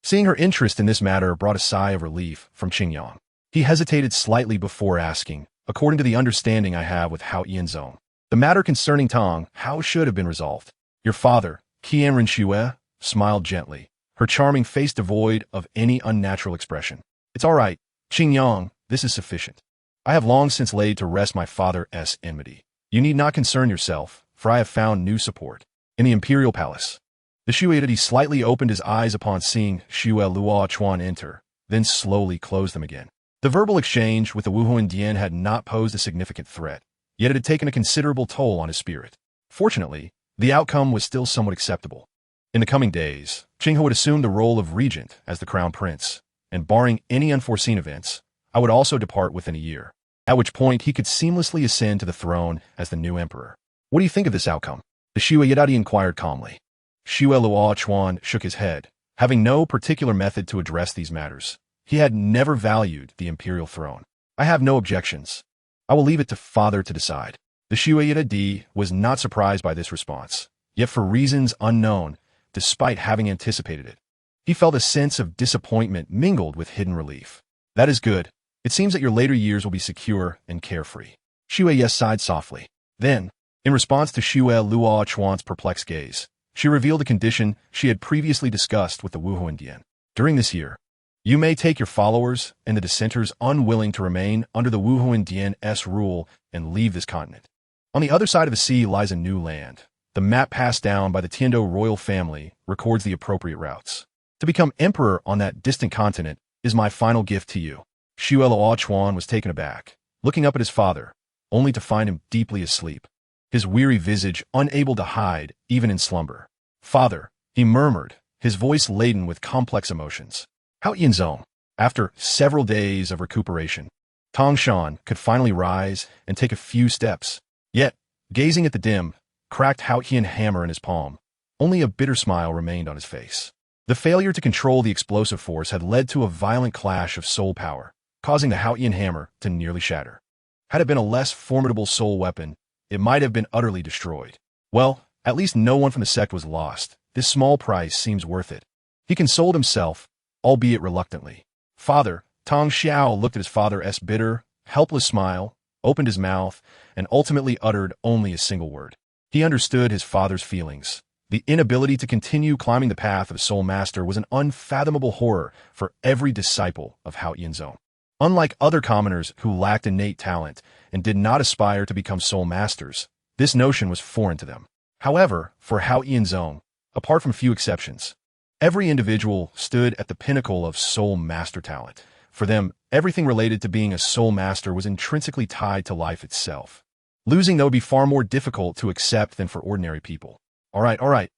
Seeing her interest in this matter brought a sigh of relief from Qingyang. He hesitated slightly before asking, according to the understanding I have with Hao Yanzong, the matter concerning Tang, how should have been resolved? Your father, Qian Rinxue, smiled gently, her charming face devoid of any unnatural expression. It's all right, Qingyang, this is sufficient. I have long since laid to rest my father's enmity. You need not concern yourself, for I have found new support. In the imperial palace. The Shuai slightly opened his eyes upon seeing Xue Luochuan enter, then slowly closed them again. The verbal exchange with the Wuhuan Dian had not posed a significant threat, yet it had taken a considerable toll on his spirit. Fortunately, the outcome was still somewhat acceptable. In the coming days, Qinghe would assume the role of regent as the crown prince, and barring any unforeseen events, I would also depart within a year, at which point he could seamlessly ascend to the throne as the new emperor. What do you think of this outcome? The Xue Yidadi inquired calmly. Xue Luochuan shook his head, having no particular method to address these matters. He had never valued the imperial throne. I have no objections. I will leave it to father to decide. The Xue Yidadi was not surprised by this response, yet for reasons unknown, despite having anticipated it. He felt a sense of disappointment mingled with hidden relief. That is good. It seems that your later years will be secure and carefree. Xue sighed softly. Then, in response to Xue Luochuan's perplexed gaze, she revealed a condition she had previously discussed with the Wuhuan Dian. During this year, you may take your followers and the dissenters unwilling to remain under the Wuhuan Dian's rule and leave this continent. On the other side of the sea lies a new land. The map passed down by the Tiando royal family records the appropriate routes. To become emperor on that distant continent is my final gift to you. Xue Luochuan was taken aback, looking up at his father, only to find him deeply asleep, his weary visage unable to hide even in slumber. Father, he murmured, his voice laden with complex emotions. Hao Yanzong, after several days of recuperation, Tang Shan could finally rise and take a few steps. Yet, gazing at the dim, cracked Hao Yan hammer in his palm, only a bitter smile remained on his face. The failure to control the explosive force had led to a violent clash of soul power, causing the Hao Yan hammer to nearly shatter. Had it been a less formidable soul weapon, it might have been utterly destroyed. Well, at least no one from the sect was lost. This small price seems worth it. He consoled himself, albeit reluctantly. Father, Tang Xiao looked at his father's bitter, helpless smile, opened his mouth, and ultimately uttered only a single word. He understood his father's feelings. The inability to continue climbing the path of a soul master was an unfathomable horror for every disciple of Hao Yanzong. Unlike other commoners who lacked innate talent and did not aspire to become soul masters, this notion was foreign to them. However, for Hao Yanzong, apart from few exceptions, every individual stood at the pinnacle of soul master talent. For them, everything related to being a soul master was intrinsically tied to life itself. Losing, though, would be far more difficult to accept than for ordinary people. All right.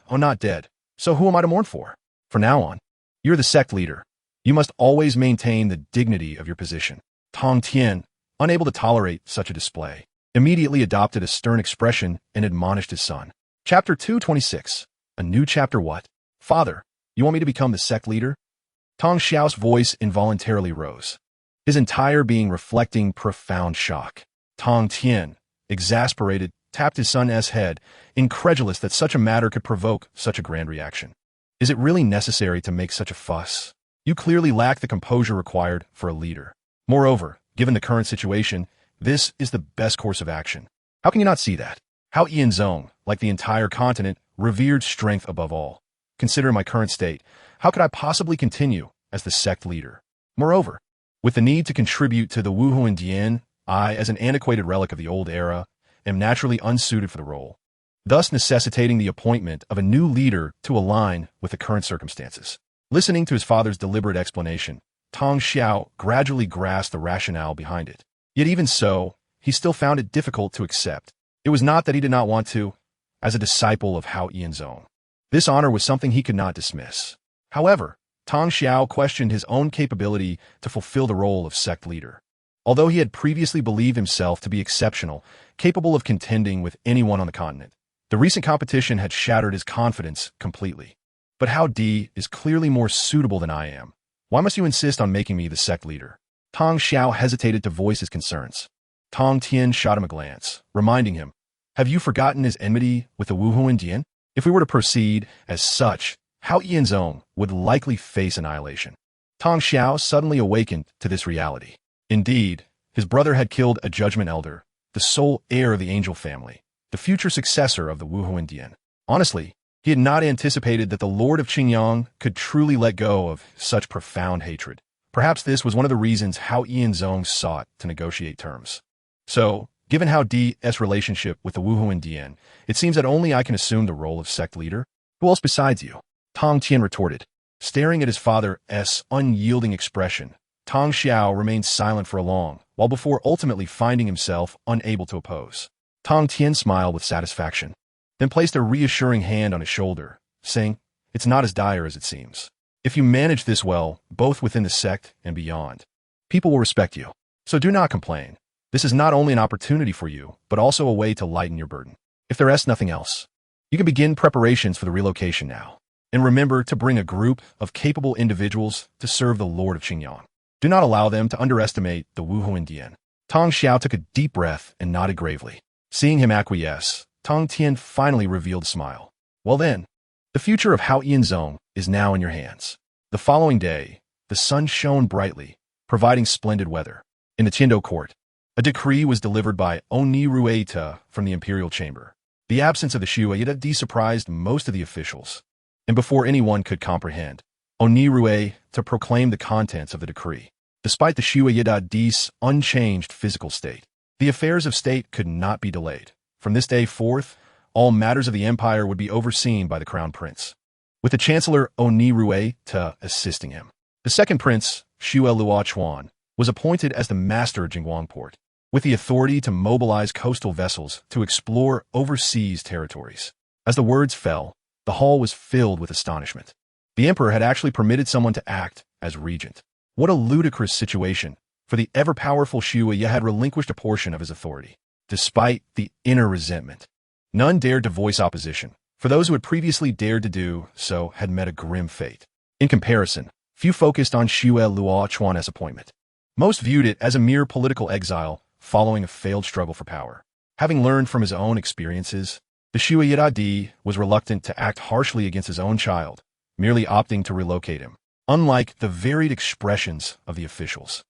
I'm not dead. So who am I to mourn for? From now on, you're the sect leader. You must always maintain the dignity of your position. Tang Tian, unable to tolerate such a display, immediately adopted a stern expression and admonished his son. Chapter 226. A new chapter what? Father, you want me to become the sect leader? Tang Xiao's voice involuntarily rose, his entire being reflecting profound shock. Tang Tian, exasperated, tapped his son's head, incredulous that such a matter could provoke such a grand reaction. Is it really necessary to make such a fuss? You clearly lack the composure required for a leader. Moreover, given the current situation, this is the best course of action. How can you not see that? Hao Yanzong, like the entire continent, revered strength above all. Consider my current state. How could I possibly continue as the sect leader? Moreover, with the need to contribute to the Wuhuan Dian, I, as an antiquated relic of the old era, am naturally unsuited for the role, thus necessitating the appointment of a new leader to align with the current circumstances. Listening to his father's deliberate explanation, Tang Xiao gradually grasped the rationale behind it. Yet even so, he still found it difficult to accept. It was not that he did not want to, as a disciple of Hao Yanzong. This honor was something he could not dismiss. However, Tang Xiao questioned his own capability to fulfill the role of sect leader. Although he had previously believed himself to be exceptional, capable of contending with anyone on the continent, the recent competition had shattered his confidence completely. But Hao Di is clearly more suitable than I am. Why must you insist on making me the sect leader? Tang Xiao hesitated to voice his concerns. Tang Tian shot him a glance, reminding him, Have you forgotten his enmity with the Wuhu Indian? If we were to proceed as such, Hao Yianzong would likely face annihilation. Tong Xiao suddenly awakened to this reality. Indeed, his brother had killed a judgment elder, the sole heir of the angel family, the future successor of the Wuhu Indian. Honestly, he had not anticipated that the Lord of Qingyang could truly let go of such profound hatred. Perhaps this was one of the reasons Hao Yianzong sought to negotiate terms. So, given Hao Di's relationship with the Wuhu Indian, it seems that only I can assume the role of sect leader. Who else besides you? Tong Tian retorted. Staring at his father's unyielding expression, Tong Xiao remained silent for a long while before ultimately finding himself unable to oppose. Tong Tian smiled with satisfaction, then placed a reassuring hand on his shoulder, saying, "It's not as dire as it seems. If you manage this well, both within the sect and beyond, people will respect you. So do not complain. This is not only an opportunity for you, but also a way to lighten your burden. If there is nothing else, you can begin preparations for the relocation now. And remember to bring a group of capable individuals to serve the Lord of Qingyang. Do not allow them to underestimate the Wuhu Indian." Tong Xiao took a deep breath and nodded gravely. Seeing him acquiesce, Tong Tian finally revealed a smile. "Well then, the future of Hao Yianzong is now in your hands." The following day, the sun shone brightly, providing splendid weather. In the Tiando court, a decree was delivered by Oni Rueta from the imperial chamber. The absence of the SoloedEvil surprised most of the officials, and before anyone could comprehend, Oni Rueta proclaimed the contents of the decree. Despite the SoloedEvil's unchanged physical state, the affairs of state could not be delayed. From this day forth, all matters of the empire would be overseen by the crown prince, with the chancellor Oni Rueta assisting him. The second prince, Xue Luochuan, was appointed as the master of Jingguang port, with the authority to mobilize coastal vessels to explore overseas territories. As the words fell, the hall was filled with astonishment. The emperor had actually permitted someone to act as regent. What a ludicrous situation, for the ever-powerful Xue had relinquished a portion of his authority. Despite the inner resentment, none dared to voice opposition, for those who had previously dared to do so had met a grim fate. In comparison, few focused on Xue Luochuan's appointment. Most viewed it as a mere political exile following a failed struggle for power. Having learned from his own experiences, the SoloedEvil was reluctant to act harshly against his own child, merely opting to relocate him. Unlike the varied expressions of the officials,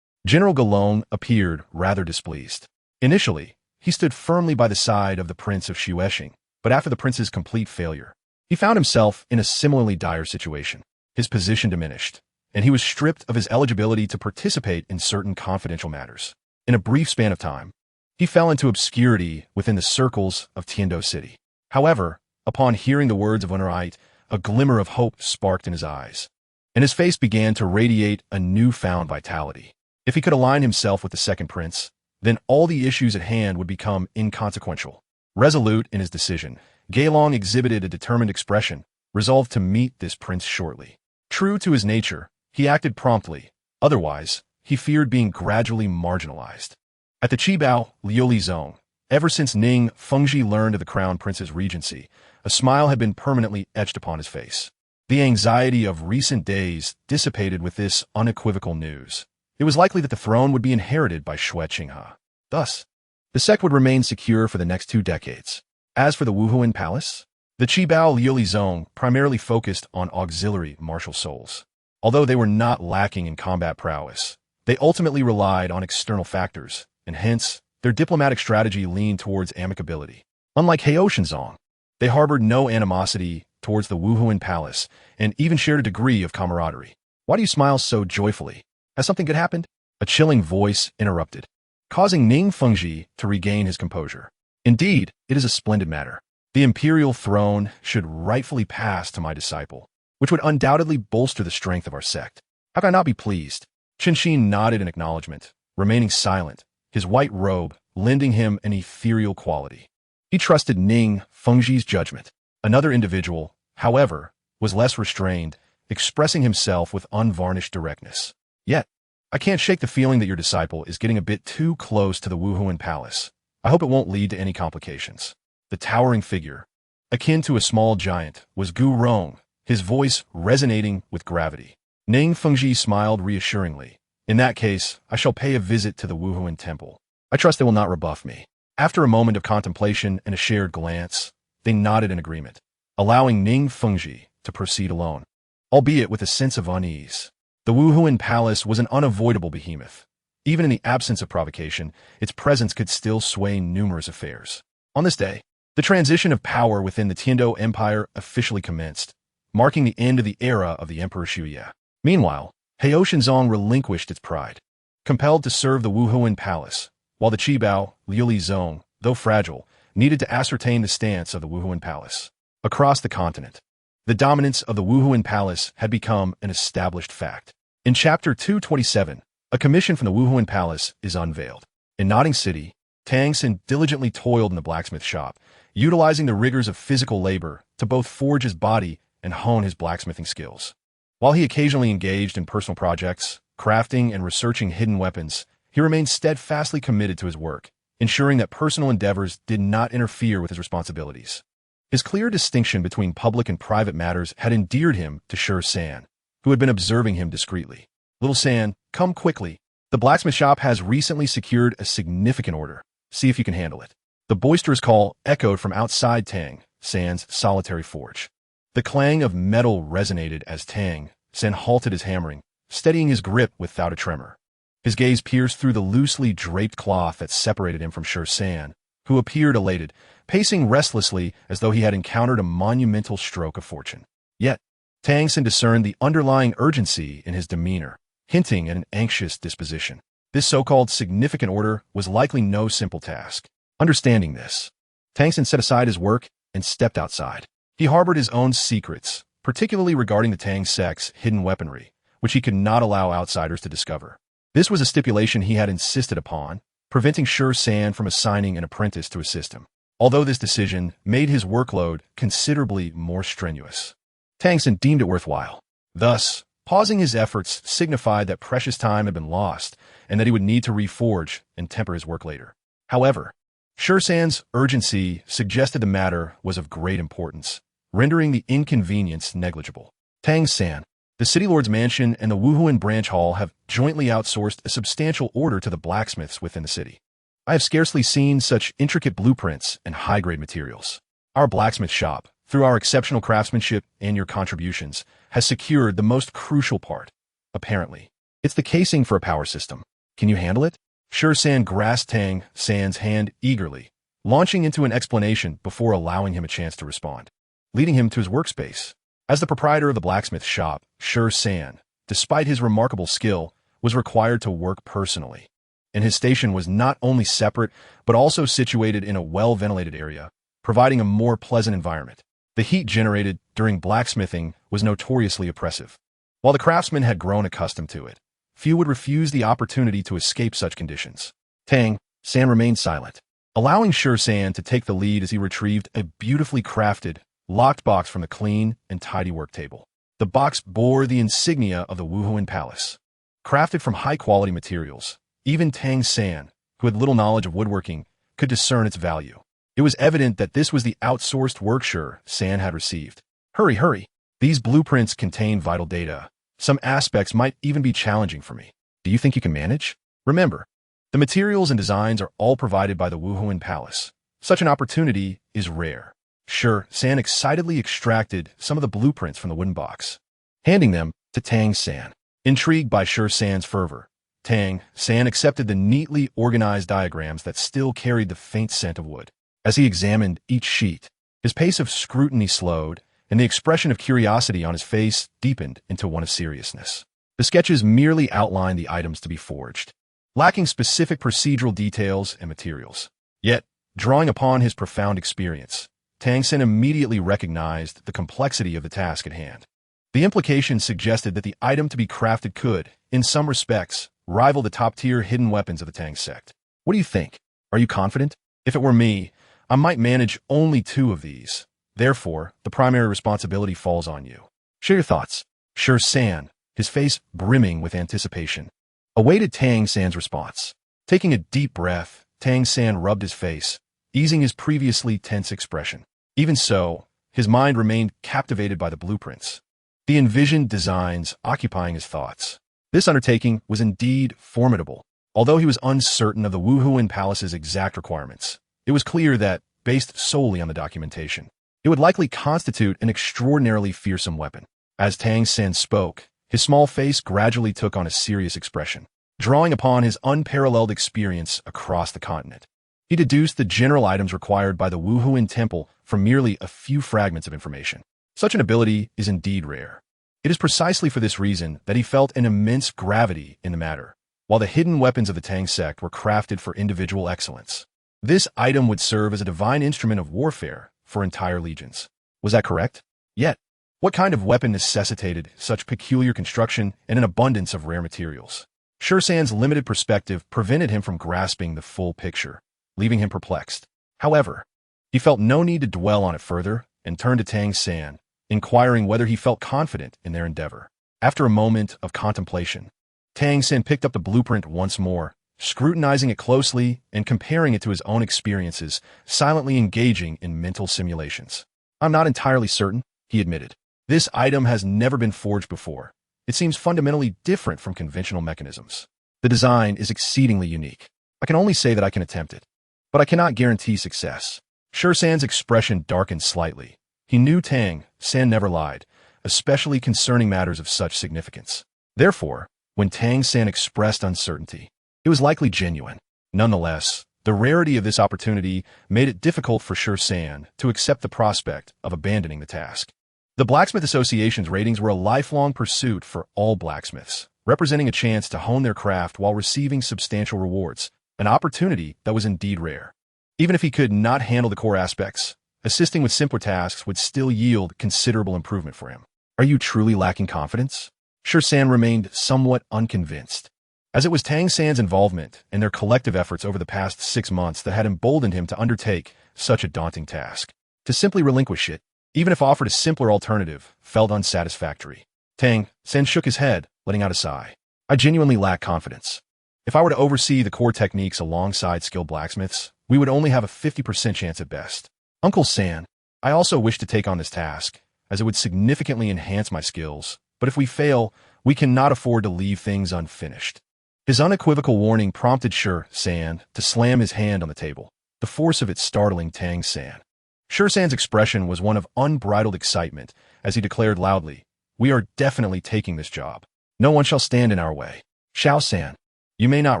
General Galong appeared rather displeased. Initially, he stood firmly by the side of the Prince of Shueshing, but after the prince's complete failure, he found himself in a similarly dire situation. His position diminished, and he was stripped of his eligibility to participate in certain confidential matters. In a brief span of time, he fell into obscurity within the circles of Tiando City. However, upon hearing the words of Honorite, a glimmer of hope sparked in his eyes, and his face began to radiate a newfound vitality. If he could align himself with the second prince, then all the issues at hand would become inconsequential. Resolute in his decision, Gailong exhibited a determined expression, resolved to meet this prince shortly. True to his nature, he acted promptly. Otherwise, he feared being gradually marginalized. At the Qibao Liuli Zone, ever since Ning Fengji learned of the crown prince's regency, a smile had been permanently etched upon his face. The anxiety of recent days dissipated with this unequivocal news. It was likely that the throne would be inherited by Xue Qinghe. Thus, the sect would remain secure for the next 2 decades. As for the Wuhuan Palace, the Qibao Liuli Zone primarily focused on auxiliary martial souls. Although they were not lacking in combat prowess, they ultimately relied on external factors, and hence, their diplomatic strategy leaned towards amicability. Unlike Heoshenzong, they harbored no animosity towards the Wuhuan Palace and even shared a degree of camaraderie. "Why do you smile so joyfully? Has something good happened?" A chilling voice interrupted, causing Ning Fengji to regain his composure. "Indeed, it is a splendid matter. The imperial throne should rightfully pass to my disciple, which would undoubtedly bolster the strength of our sect. How can I not be pleased?" Qinshin nodded in acknowledgement, remaining silent, his white robe lending him an ethereal quality. He trusted Ning Fengji's judgment. Another individual, however, was less restrained, expressing himself with unvarnished directness. "Yet, I can't shake the feeling that your disciple is getting a bit too close to the Wuhuan Palace. I hope it won't lead to any complications." The towering figure, akin to a small giant, was Gu Rong, his voice resonating with gravity. Ning Fengji smiled reassuringly. "In that case, I shall pay a visit to the Wuhuan temple. I trust they will not rebuff me." After a moment of contemplation and a shared glance, they nodded in agreement, allowing Ning Fengji to proceed alone, albeit with a sense of unease. The Wuhuan Palace was an unavoidable behemoth. Even in the absence of provocation, its presence could still sway numerous affairs. On this day, the transition of power within the Tiando Empire officially commenced, marking the end of the era of the Emperor Xuye. Meanwhile, Heao Shenzong relinquished its pride, compelled to serve the Wuhuan Palace, while the Qibao, Liu Lizong, though fragile, needed to ascertain the stance of the Wuhuan Palace. Across the continent, the dominance of the Wuhuan Palace had become an established fact. In Chapter 227, a commission from the Wuhuan Palace is unveiled. In Nodding City, Tang Xin diligently toiled in the blacksmith shop, utilizing the rigors of physical labor to both forge his body and hone his blacksmithing skills. While he occasionally engaged in personal projects, crafting and researching hidden weapons, he remained steadfastly committed to his work, ensuring that personal endeavors did not interfere with his responsibilities. His clear distinction between public and private matters had endeared him to Shi San, who had been observing him discreetly. "Little San, come quickly. The blacksmith shop has recently secured a significant order. See if you can handle it." The boisterous call echoed from outside Tang San's solitary forge. The clang of metal resonated as Tang San halted his hammering, steadying his grip without a tremor. His gaze pierced through the loosely draped cloth that separated him from Shi San, who appeared elated, pacing restlessly as though he had encountered a monumental stroke of fortune. Yet, Tang San discerned the underlying urgency in his demeanor, hinting at an anxious disposition. This so-called significant order was likely no simple task. Understanding this, Tang San set aside his work and stepped outside. He harbored his own secrets, particularly regarding the Tang sect's hidden weaponry, which he could not allow outsiders to discover. This was a stipulation he had insisted upon, preventing Shi San from assigning an apprentice to assist him, although this decision made his workload considerably more strenuous. Tang San deemed it worthwhile. Thus, pausing his efforts signified that precious time had been lost and that he would need to reforge and temper his work later. However, Shi San's urgency suggested the matter was of great importance, rendering the inconvenience negligible. Tang San, the City Lord's mansion and the Wuhuan branch hall have jointly outsourced a substantial order to the blacksmiths within the city. I have scarcely seen such intricate blueprints and high-grade materials. Our blacksmith shop, through our exceptional craftsmanship and your contributions, has secured the most crucial part. Apparently, it's the casing for a power system. Can you handle it? Shi San grasped Tang San's hand eagerly, launching into an explanation before allowing him a chance to respond, leading him to his workspace. As the proprietor of the blacksmith shop, Shi San, despite his remarkable skill, was required to work personally, and his station was not only separate but also situated in a well-ventilated area, providing a more pleasant environment. The heat generated during blacksmithing was notoriously oppressive. While the craftsmen had grown accustomed to it, few would refuse the opportunity to escape such conditions. Tang San remained silent, allowing Shi San to take the lead as he retrieved a beautifully crafted, locked box from the clean and tidy work table. The box bore the insignia of the Wuhuan Palace. Crafted from high-quality materials, even Tang San, who had little knowledge of woodworking, could discern its value. It was evident that this was the outsourced work Shi San had received. Hurry, hurry! These blueprints contain vital data. Some aspects might even be challenging for me. Do you think you can manage? Remember, the materials and designs are all provided by the Wuhuan Palace. Such an opportunity is rare. Shi San excitedly extracted some of the blueprints from the wooden box, handing them to Tang San. Intrigued by Shi San's fervor, Tang San accepted the neatly organized diagrams that still carried the faint scent of wood. As he examined each sheet, his pace of scrutiny slowed, and the expression of curiosity on his face deepened into one of seriousness. The sketches merely outlined the items to be forged, lacking specific procedural details and materials. Yet, drawing upon his profound experience, Tang San immediately recognized the complexity of the task at hand. The implications suggested that the item to be crafted could, in some respects, rival the top-tier hidden weapons of the Tang sect. What do you think? Are you confident? If it were me, I might manage only 2 of these. Therefore, the primary responsibility falls on you. Share your thoughts. Shi San, his face brimming with anticipation, awaited Tang San's response. Taking a deep breath, Tang San rubbed his face, easing his previously tense expression. Even so, his mind remained captivated by the blueprints, the envisioned designs occupying his thoughts. This undertaking was indeed formidable. Although he was uncertain of the Wuhuan Palace's exact requirements, It was clear that, based solely on the documentation, it would likely constitute an extraordinarily fearsome weapon. As Tang Sen spoke, his small face gradually took on a serious expression, drawing upon his unparalleled experience across the continent. He deduced the general items required by the Wuhuan Temple from merely a few fragments of information. Such an ability is indeed rare. It is precisely for this reason that he felt an immense gravity in the matter, while the hidden weapons of the Tang sect were crafted for individual excellence. This item would serve as a divine instrument of warfare for entire legions. Was that correct? Yet, what kind of weapon necessitated such peculiar construction and an abundance of rare materials? Shursan's limited perspective prevented him from grasping the full picture, leaving him perplexed. However, he felt no need to dwell on it further and turned to Tang San, inquiring whether he felt confident in their endeavor. After a moment of contemplation, Tang San picked up the blueprint once more, scrutinizing it closely and comparing it to his own experiences, silently engaging in mental simulations. "I'm not entirely certain," he admitted. "This item has never been forged before. It seems fundamentally different from conventional mechanisms. The design is exceedingly unique. I can only say that I can attempt it, but I cannot guarantee success." Shursan's expression darkened slightly. He knew Tang San never lied, especially concerning matters of such significance. Therefore, when Tang San expressed uncertainty, it was likely genuine. Nonetheless, the rarity of this opportunity made it difficult for Shursan to accept the prospect of abandoning the task. The Blacksmith Association's ratings were a lifelong pursuit for all blacksmiths, representing a chance to hone their craft while receiving substantial rewards, an opportunity that was indeed rare. Even if he could not handle the core aspects, assisting with simpler tasks would still yield considerable improvement for him. "Are you truly lacking confidence?" Shursan remained somewhat unconvinced, as it was Tang San's involvement and their collective efforts over the past 6 months that had emboldened him to undertake such a daunting task. To simply relinquish it, even if offered a simpler alternative, felt unsatisfactory. Tang San shook his head, letting out a sigh. "I genuinely lack confidence. If I were to oversee the core techniques alongside skilled blacksmiths, we would only have a 50% chance at best. Uncle San, I also wish to take on this task, as it would significantly enhance my skills, but if we fail, we cannot afford to leave things unfinished." His unequivocal warning prompted Shursan to slam his hand on the table, the force of it startling Tang San. Shursan's expression was one of unbridled excitement as he declared loudly, "We are definitely taking this job. No one shall stand in our way." "Xiao San, you may not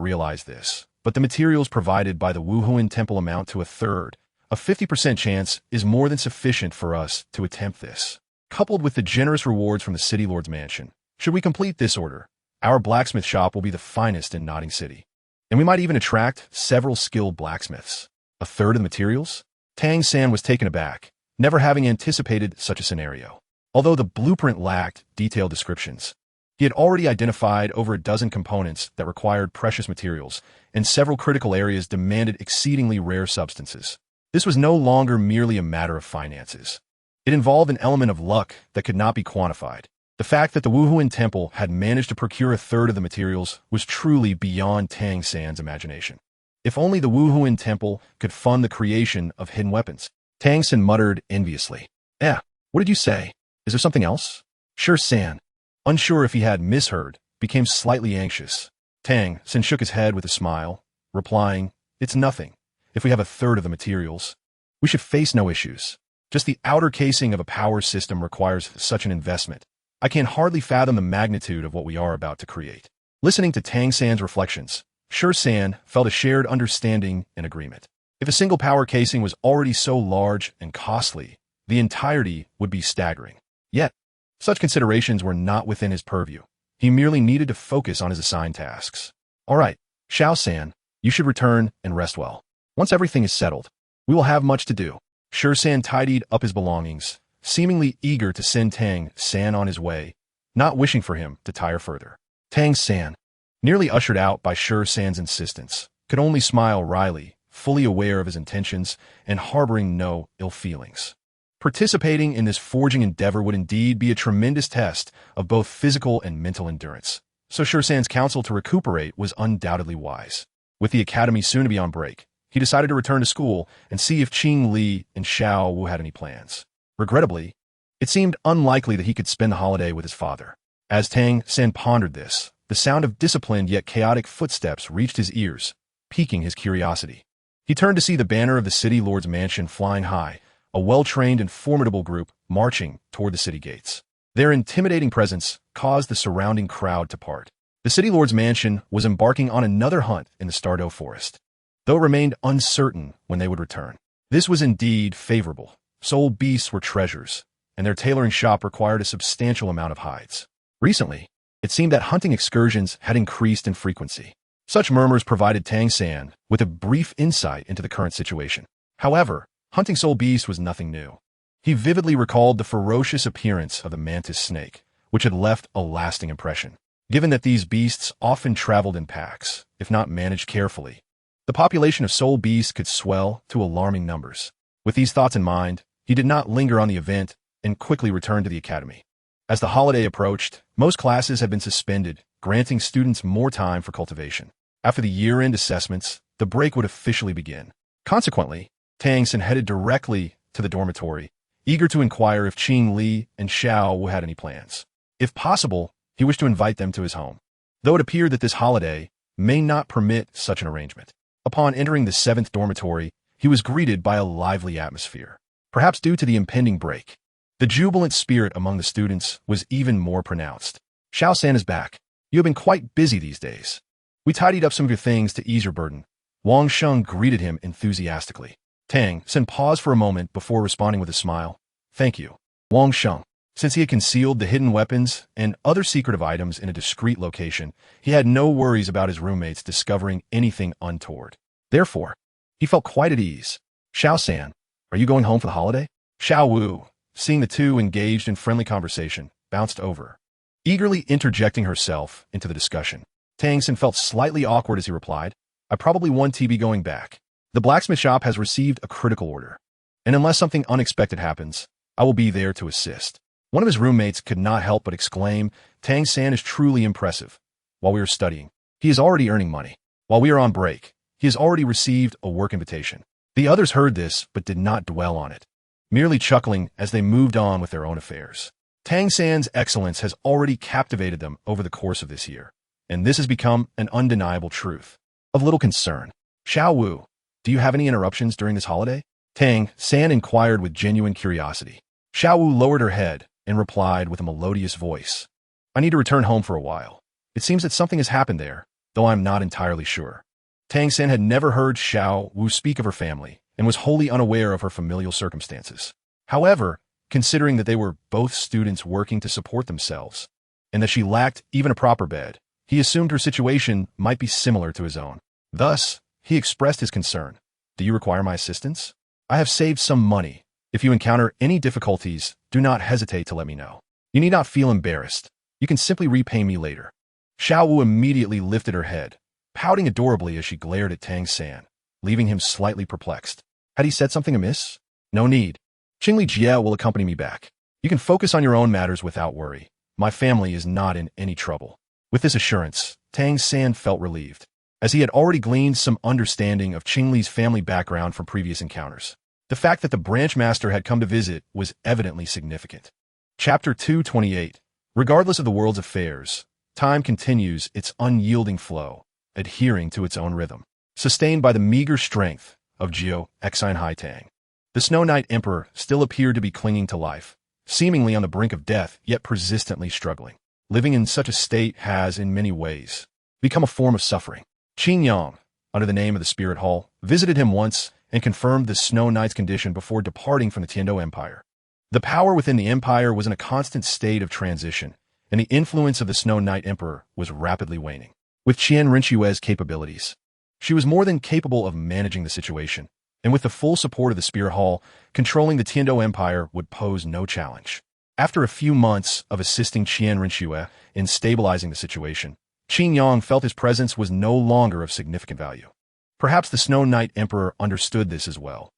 realize this, but the materials provided by the Wuhuan Temple amount to a third. A 50% chance is more than sufficient for us to attempt this. Coupled with the generous rewards from the City Lord's mansion, should we complete this order, our blacksmith shop will be the finest in Notting City. And we might even attract several skilled blacksmiths. A third of the materials?" Tang San was taken aback, never having anticipated such a scenario. Although the blueprint lacked detailed descriptions, he had already identified over a dozen components that required precious materials, and several critical areas demanded exceedingly rare substances. This was no longer merely a matter of finances. It involved an element of luck that could not be quantified. The fact that the Wuhuan Temple had managed to procure a third of the materials was truly beyond Tang San's imagination. If only the Wuhuan Temple could fund the creation of hidden weapons. Tang San muttered enviously. What did you say? Is there something else?" Shursan, unsure if he had misheard, became slightly anxious. Tang San shook his head with a smile, replying, "It's nothing. If we have a third of the materials, we should face no issues. Just the outer casing of a power system requires such an investment. I can hardly fathom the magnitude of what we are about to create." Listening to Tang San's reflections, Shursan felt a shared understanding and agreement. If a single power casing was already so large and costly, the entirety would be staggering. Yet, such considerations were not within his purview. He merely needed to focus on his assigned tasks. "All right, Xiao San, you should return and rest well. Once everything is settled, we will have much to do." Shursan tidied up his belongings, seemingly eager to send Tang San on his way, not wishing for him to tire further. Tang San, nearly ushered out by Shursan's insistence, could only smile wryly, fully aware of his intentions and harboring no ill feelings. Participating in this forging endeavor would indeed be a tremendous test of both physical and mental endurance, so Shursan's counsel to recuperate was undoubtedly wise. With the academy soon to be on break, he decided to return to school and see if Qing Li and Xiao Wu had any plans. Regrettably, it seemed unlikely that he could spend the holiday with his father. As Tang San pondered this, the sound of disciplined yet chaotic footsteps reached his ears, piquing his curiosity. He He turned to see the banner of the city lord's mansion flying high, a well-trained and formidable group marching toward the city gates. Their intimidating presence caused the surrounding crowd to part. The city lord's mansion was embarking on another hunt in the Stardew forest, though it remained uncertain when they would return. This was indeed favorable. Soul beasts were treasures, and their tailoring shop required a substantial amount of hides. Recently, it seemed that hunting excursions had increased in frequency. Such murmurs provided Tang San with a brief insight into the current situation. However, hunting soul beasts was nothing new. He vividly recalled the ferocious appearance of the mantis snake, which had left a lasting impression. Given that these beasts often traveled in packs, if not managed carefully, the population of soul beasts could swell to alarming numbers. With these thoughts in mind, he did not linger on the event and quickly returned to the academy. As the holiday approached, most classes had been suspended, granting students more time for cultivation. After the year-end assessments, the break would officially begin. Consequently, Tang San headed directly to the dormitory, eager to inquire if Qing Li and Xiao Wu had any plans. If possible, he wished to invite them to his home, though it appeared that this holiday may not permit such an arrangement. Upon entering the 7th dormitory, he was greeted by a lively atmosphere. Perhaps due to the impending break, the jubilant spirit among the students was even more pronounced. Xiao San is back. You have been quite busy these days. We tidied up some of your things to ease your burden. Wang Sheng greeted him enthusiastically. Tang San paused for a moment before responding with a smile. Thank you, Wang Sheng. Since he had concealed the hidden weapons and other secretive items in a discreet location, he had no worries about his roommates discovering anything untoward. Therefore, he felt quite at ease. Xiao San, are you going home for the holiday? Xiao Wu, seeing the two engaged in friendly conversation, bounced over, eagerly interjecting herself into the discussion. Tang San felt slightly awkward as he replied, I probably won't be going back. The blacksmith shop has received a critical order, and unless something unexpected happens, I will be there to assist. One of his roommates could not help but exclaim, Tang San is truly impressive. While we are studying, he is already earning money. While we are on break, he has already received a work invitation. The others heard this but did not dwell on it, merely chuckling as they moved on with their own affairs. Tang San's excellence has already captivated them over the course of this year, and this has become an undeniable truth. Of little concern. Xiao Wu, do you have any interruptions during this holiday? Tang San inquired with genuine curiosity. Xiao Wu lowered her head and replied with a melodious voice. I need to return home for a while. It seems that something has happened there, though I'm not entirely sure. Tang San had never heard Xiao Wu speak of her family and was wholly unaware of her familial circumstances. However, considering that they were both students working to support themselves, and that she lacked even a proper bed, he assumed her situation might be similar to his own. Thus, he expressed his concern. Do you require my assistance? I have saved some money. If you encounter any difficulties, do not hesitate to let me know. You need not feel embarrassed. You can simply repay me later. Xiao Wu immediately lifted her head, pouting adorably as she glared at Tang San, leaving him slightly perplexed. Had he said something amiss? No need. Qingli Jie will accompany me back. You can focus on your own matters without worry. My family is not in any trouble. With this assurance, Tang San felt relieved, as he had already gleaned some understanding of Qingli's family background from previous encounters. The fact that the branch master had come to visit was evidently significant. Chapter 228. Regardless of the world's affairs, time continues its unyielding flow, adhering to its own rhythm, sustained by the meager strength of Jiao Exine Haitang. The Snow Knight Emperor still appeared to be clinging to life, seemingly on the brink of death, yet persistently struggling. Living in such a state has, in many ways, become a form of suffering. Qin Yang, under the name of the Spirit Hall, visited him once and confirmed the Snow Knight's condition before departing from the Tiando Empire. The power within the empire was in a constant state of transition, and the influence of the Snow Knight Emperor was rapidly waning. With Qian Rinxue's capabilities, she was more than capable of managing the situation, and with the full support of the Spirit Hall, controlling the Tiando Empire would pose no challenge. After a few months of assisting Qian Rinxue in stabilizing the situation, Qin Yang felt his presence was no longer of significant value. Perhaps the Snow Knight Emperor understood this as well.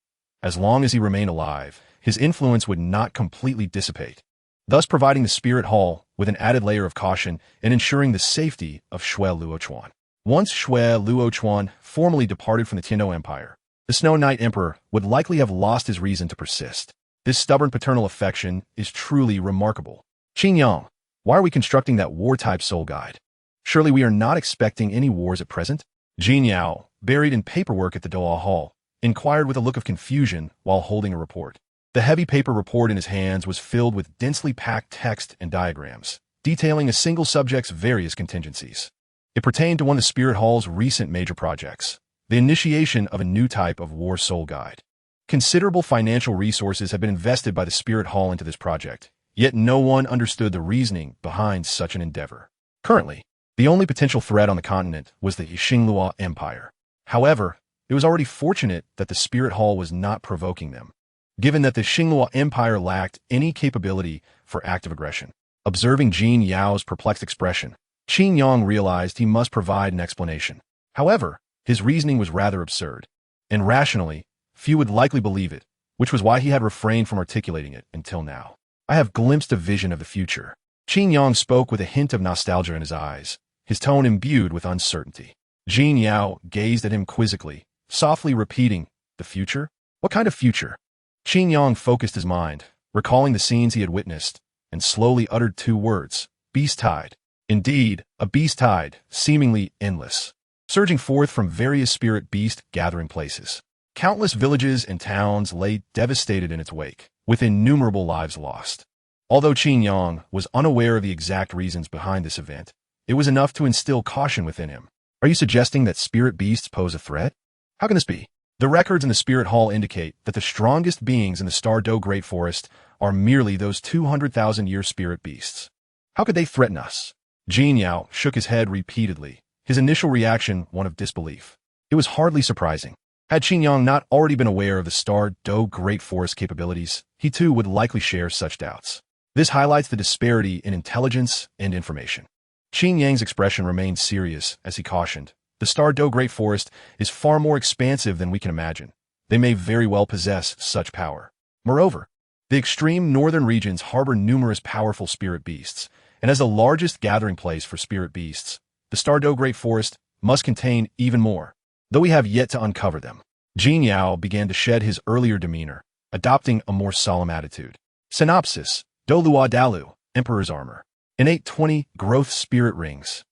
As long as he remained alive, his influence would not completely dissipate, thus providing the Spirit Hall with an added layer of caution and ensuring the safety of Shui Luochuan. Once Shui Luochuan formally departed from the Tiando Empire, the Snow Knight Emperor would likely have lost his reason to persist. This stubborn paternal affection is truly remarkable. Qin Yang, why are we constructing that war-type soul guide? Surely we are not expecting any wars at present? Jin Yao, buried in paperwork at the Doa Hall, inquired with a look of confusion while holding a report. The heavy paper report in his hands was filled with densely packed text and diagrams, detailing a single subject's various contingencies. It pertained to one of the Spirit Hall's recent major projects, the initiation of a new type of war soul guide. Considerable financial resources had been invested by the Spirit Hall into this project, yet no one understood the reasoning behind such an endeavor. Currently, the only potential threat on the continent was the Xinglua Empire. However, it was already fortunate that the Spirit Hall was not provoking them, given that the Xinglua Empire lacked any capability for active aggression. Observing Jin Yao's perplexed expression, Qin Yang realized he must provide an explanation. However, his reasoning was rather absurd, and rationally, few would likely believe it, which was why he had refrained from articulating it until now. I have glimpsed a vision of the future. Qin Yang spoke with a hint of nostalgia in his eyes, his tone imbued with uncertainty. Jin Yao gazed at him quizzically, softly repeating, "The future? What kind of future?" Qin Yang focused his mind, recalling the scenes he had witnessed, and slowly uttered two words, "Beast Tide." Indeed, a beast tide, seemingly endless, surging forth from various spirit beast gathering places. Countless villages and towns lay devastated in its wake, with innumerable lives lost. Although Qin Yang was unaware of the exact reasons behind this event, it was enough to instill caution within him. Are you suggesting that spirit beasts pose a threat? How can this be? The records in the Spirit Hall indicate that the strongest beings in the Stardow Great Forest are merely those 200,000-year spirit beasts. How could they threaten us? Jin Yao shook his head repeatedly, his initial reaction one of disbelief. It was hardly surprising. Had Qin Yang not already been aware of the Stardow Great Forest capabilities, he too would likely share such doubts. This highlights the disparity in intelligence and information. Qin Yang's expression remained serious as he cautioned, "The Stardow Great Forest is far more expansive than we can imagine. They may very well possess such power. Moreover, the extreme northern regions harbor numerous powerful spirit beasts, and as the largest gathering place for spirit beasts, the Stardow Great Forest must contain even more, though we have yet to uncover them." Jin Yao began to shed his earlier demeanor, adopting a more solemn attitude. Synopsis: Dolua Dalu, Emperor's Armor. Innate 20 Growth Spirit Rings.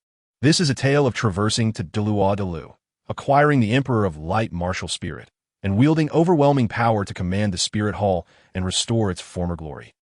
This is a tale of traversing to Dolua Dalu, acquiring the Emperor of Light martial spirit, and wielding overwhelming power to command the Spirit Hall and restore its former glory.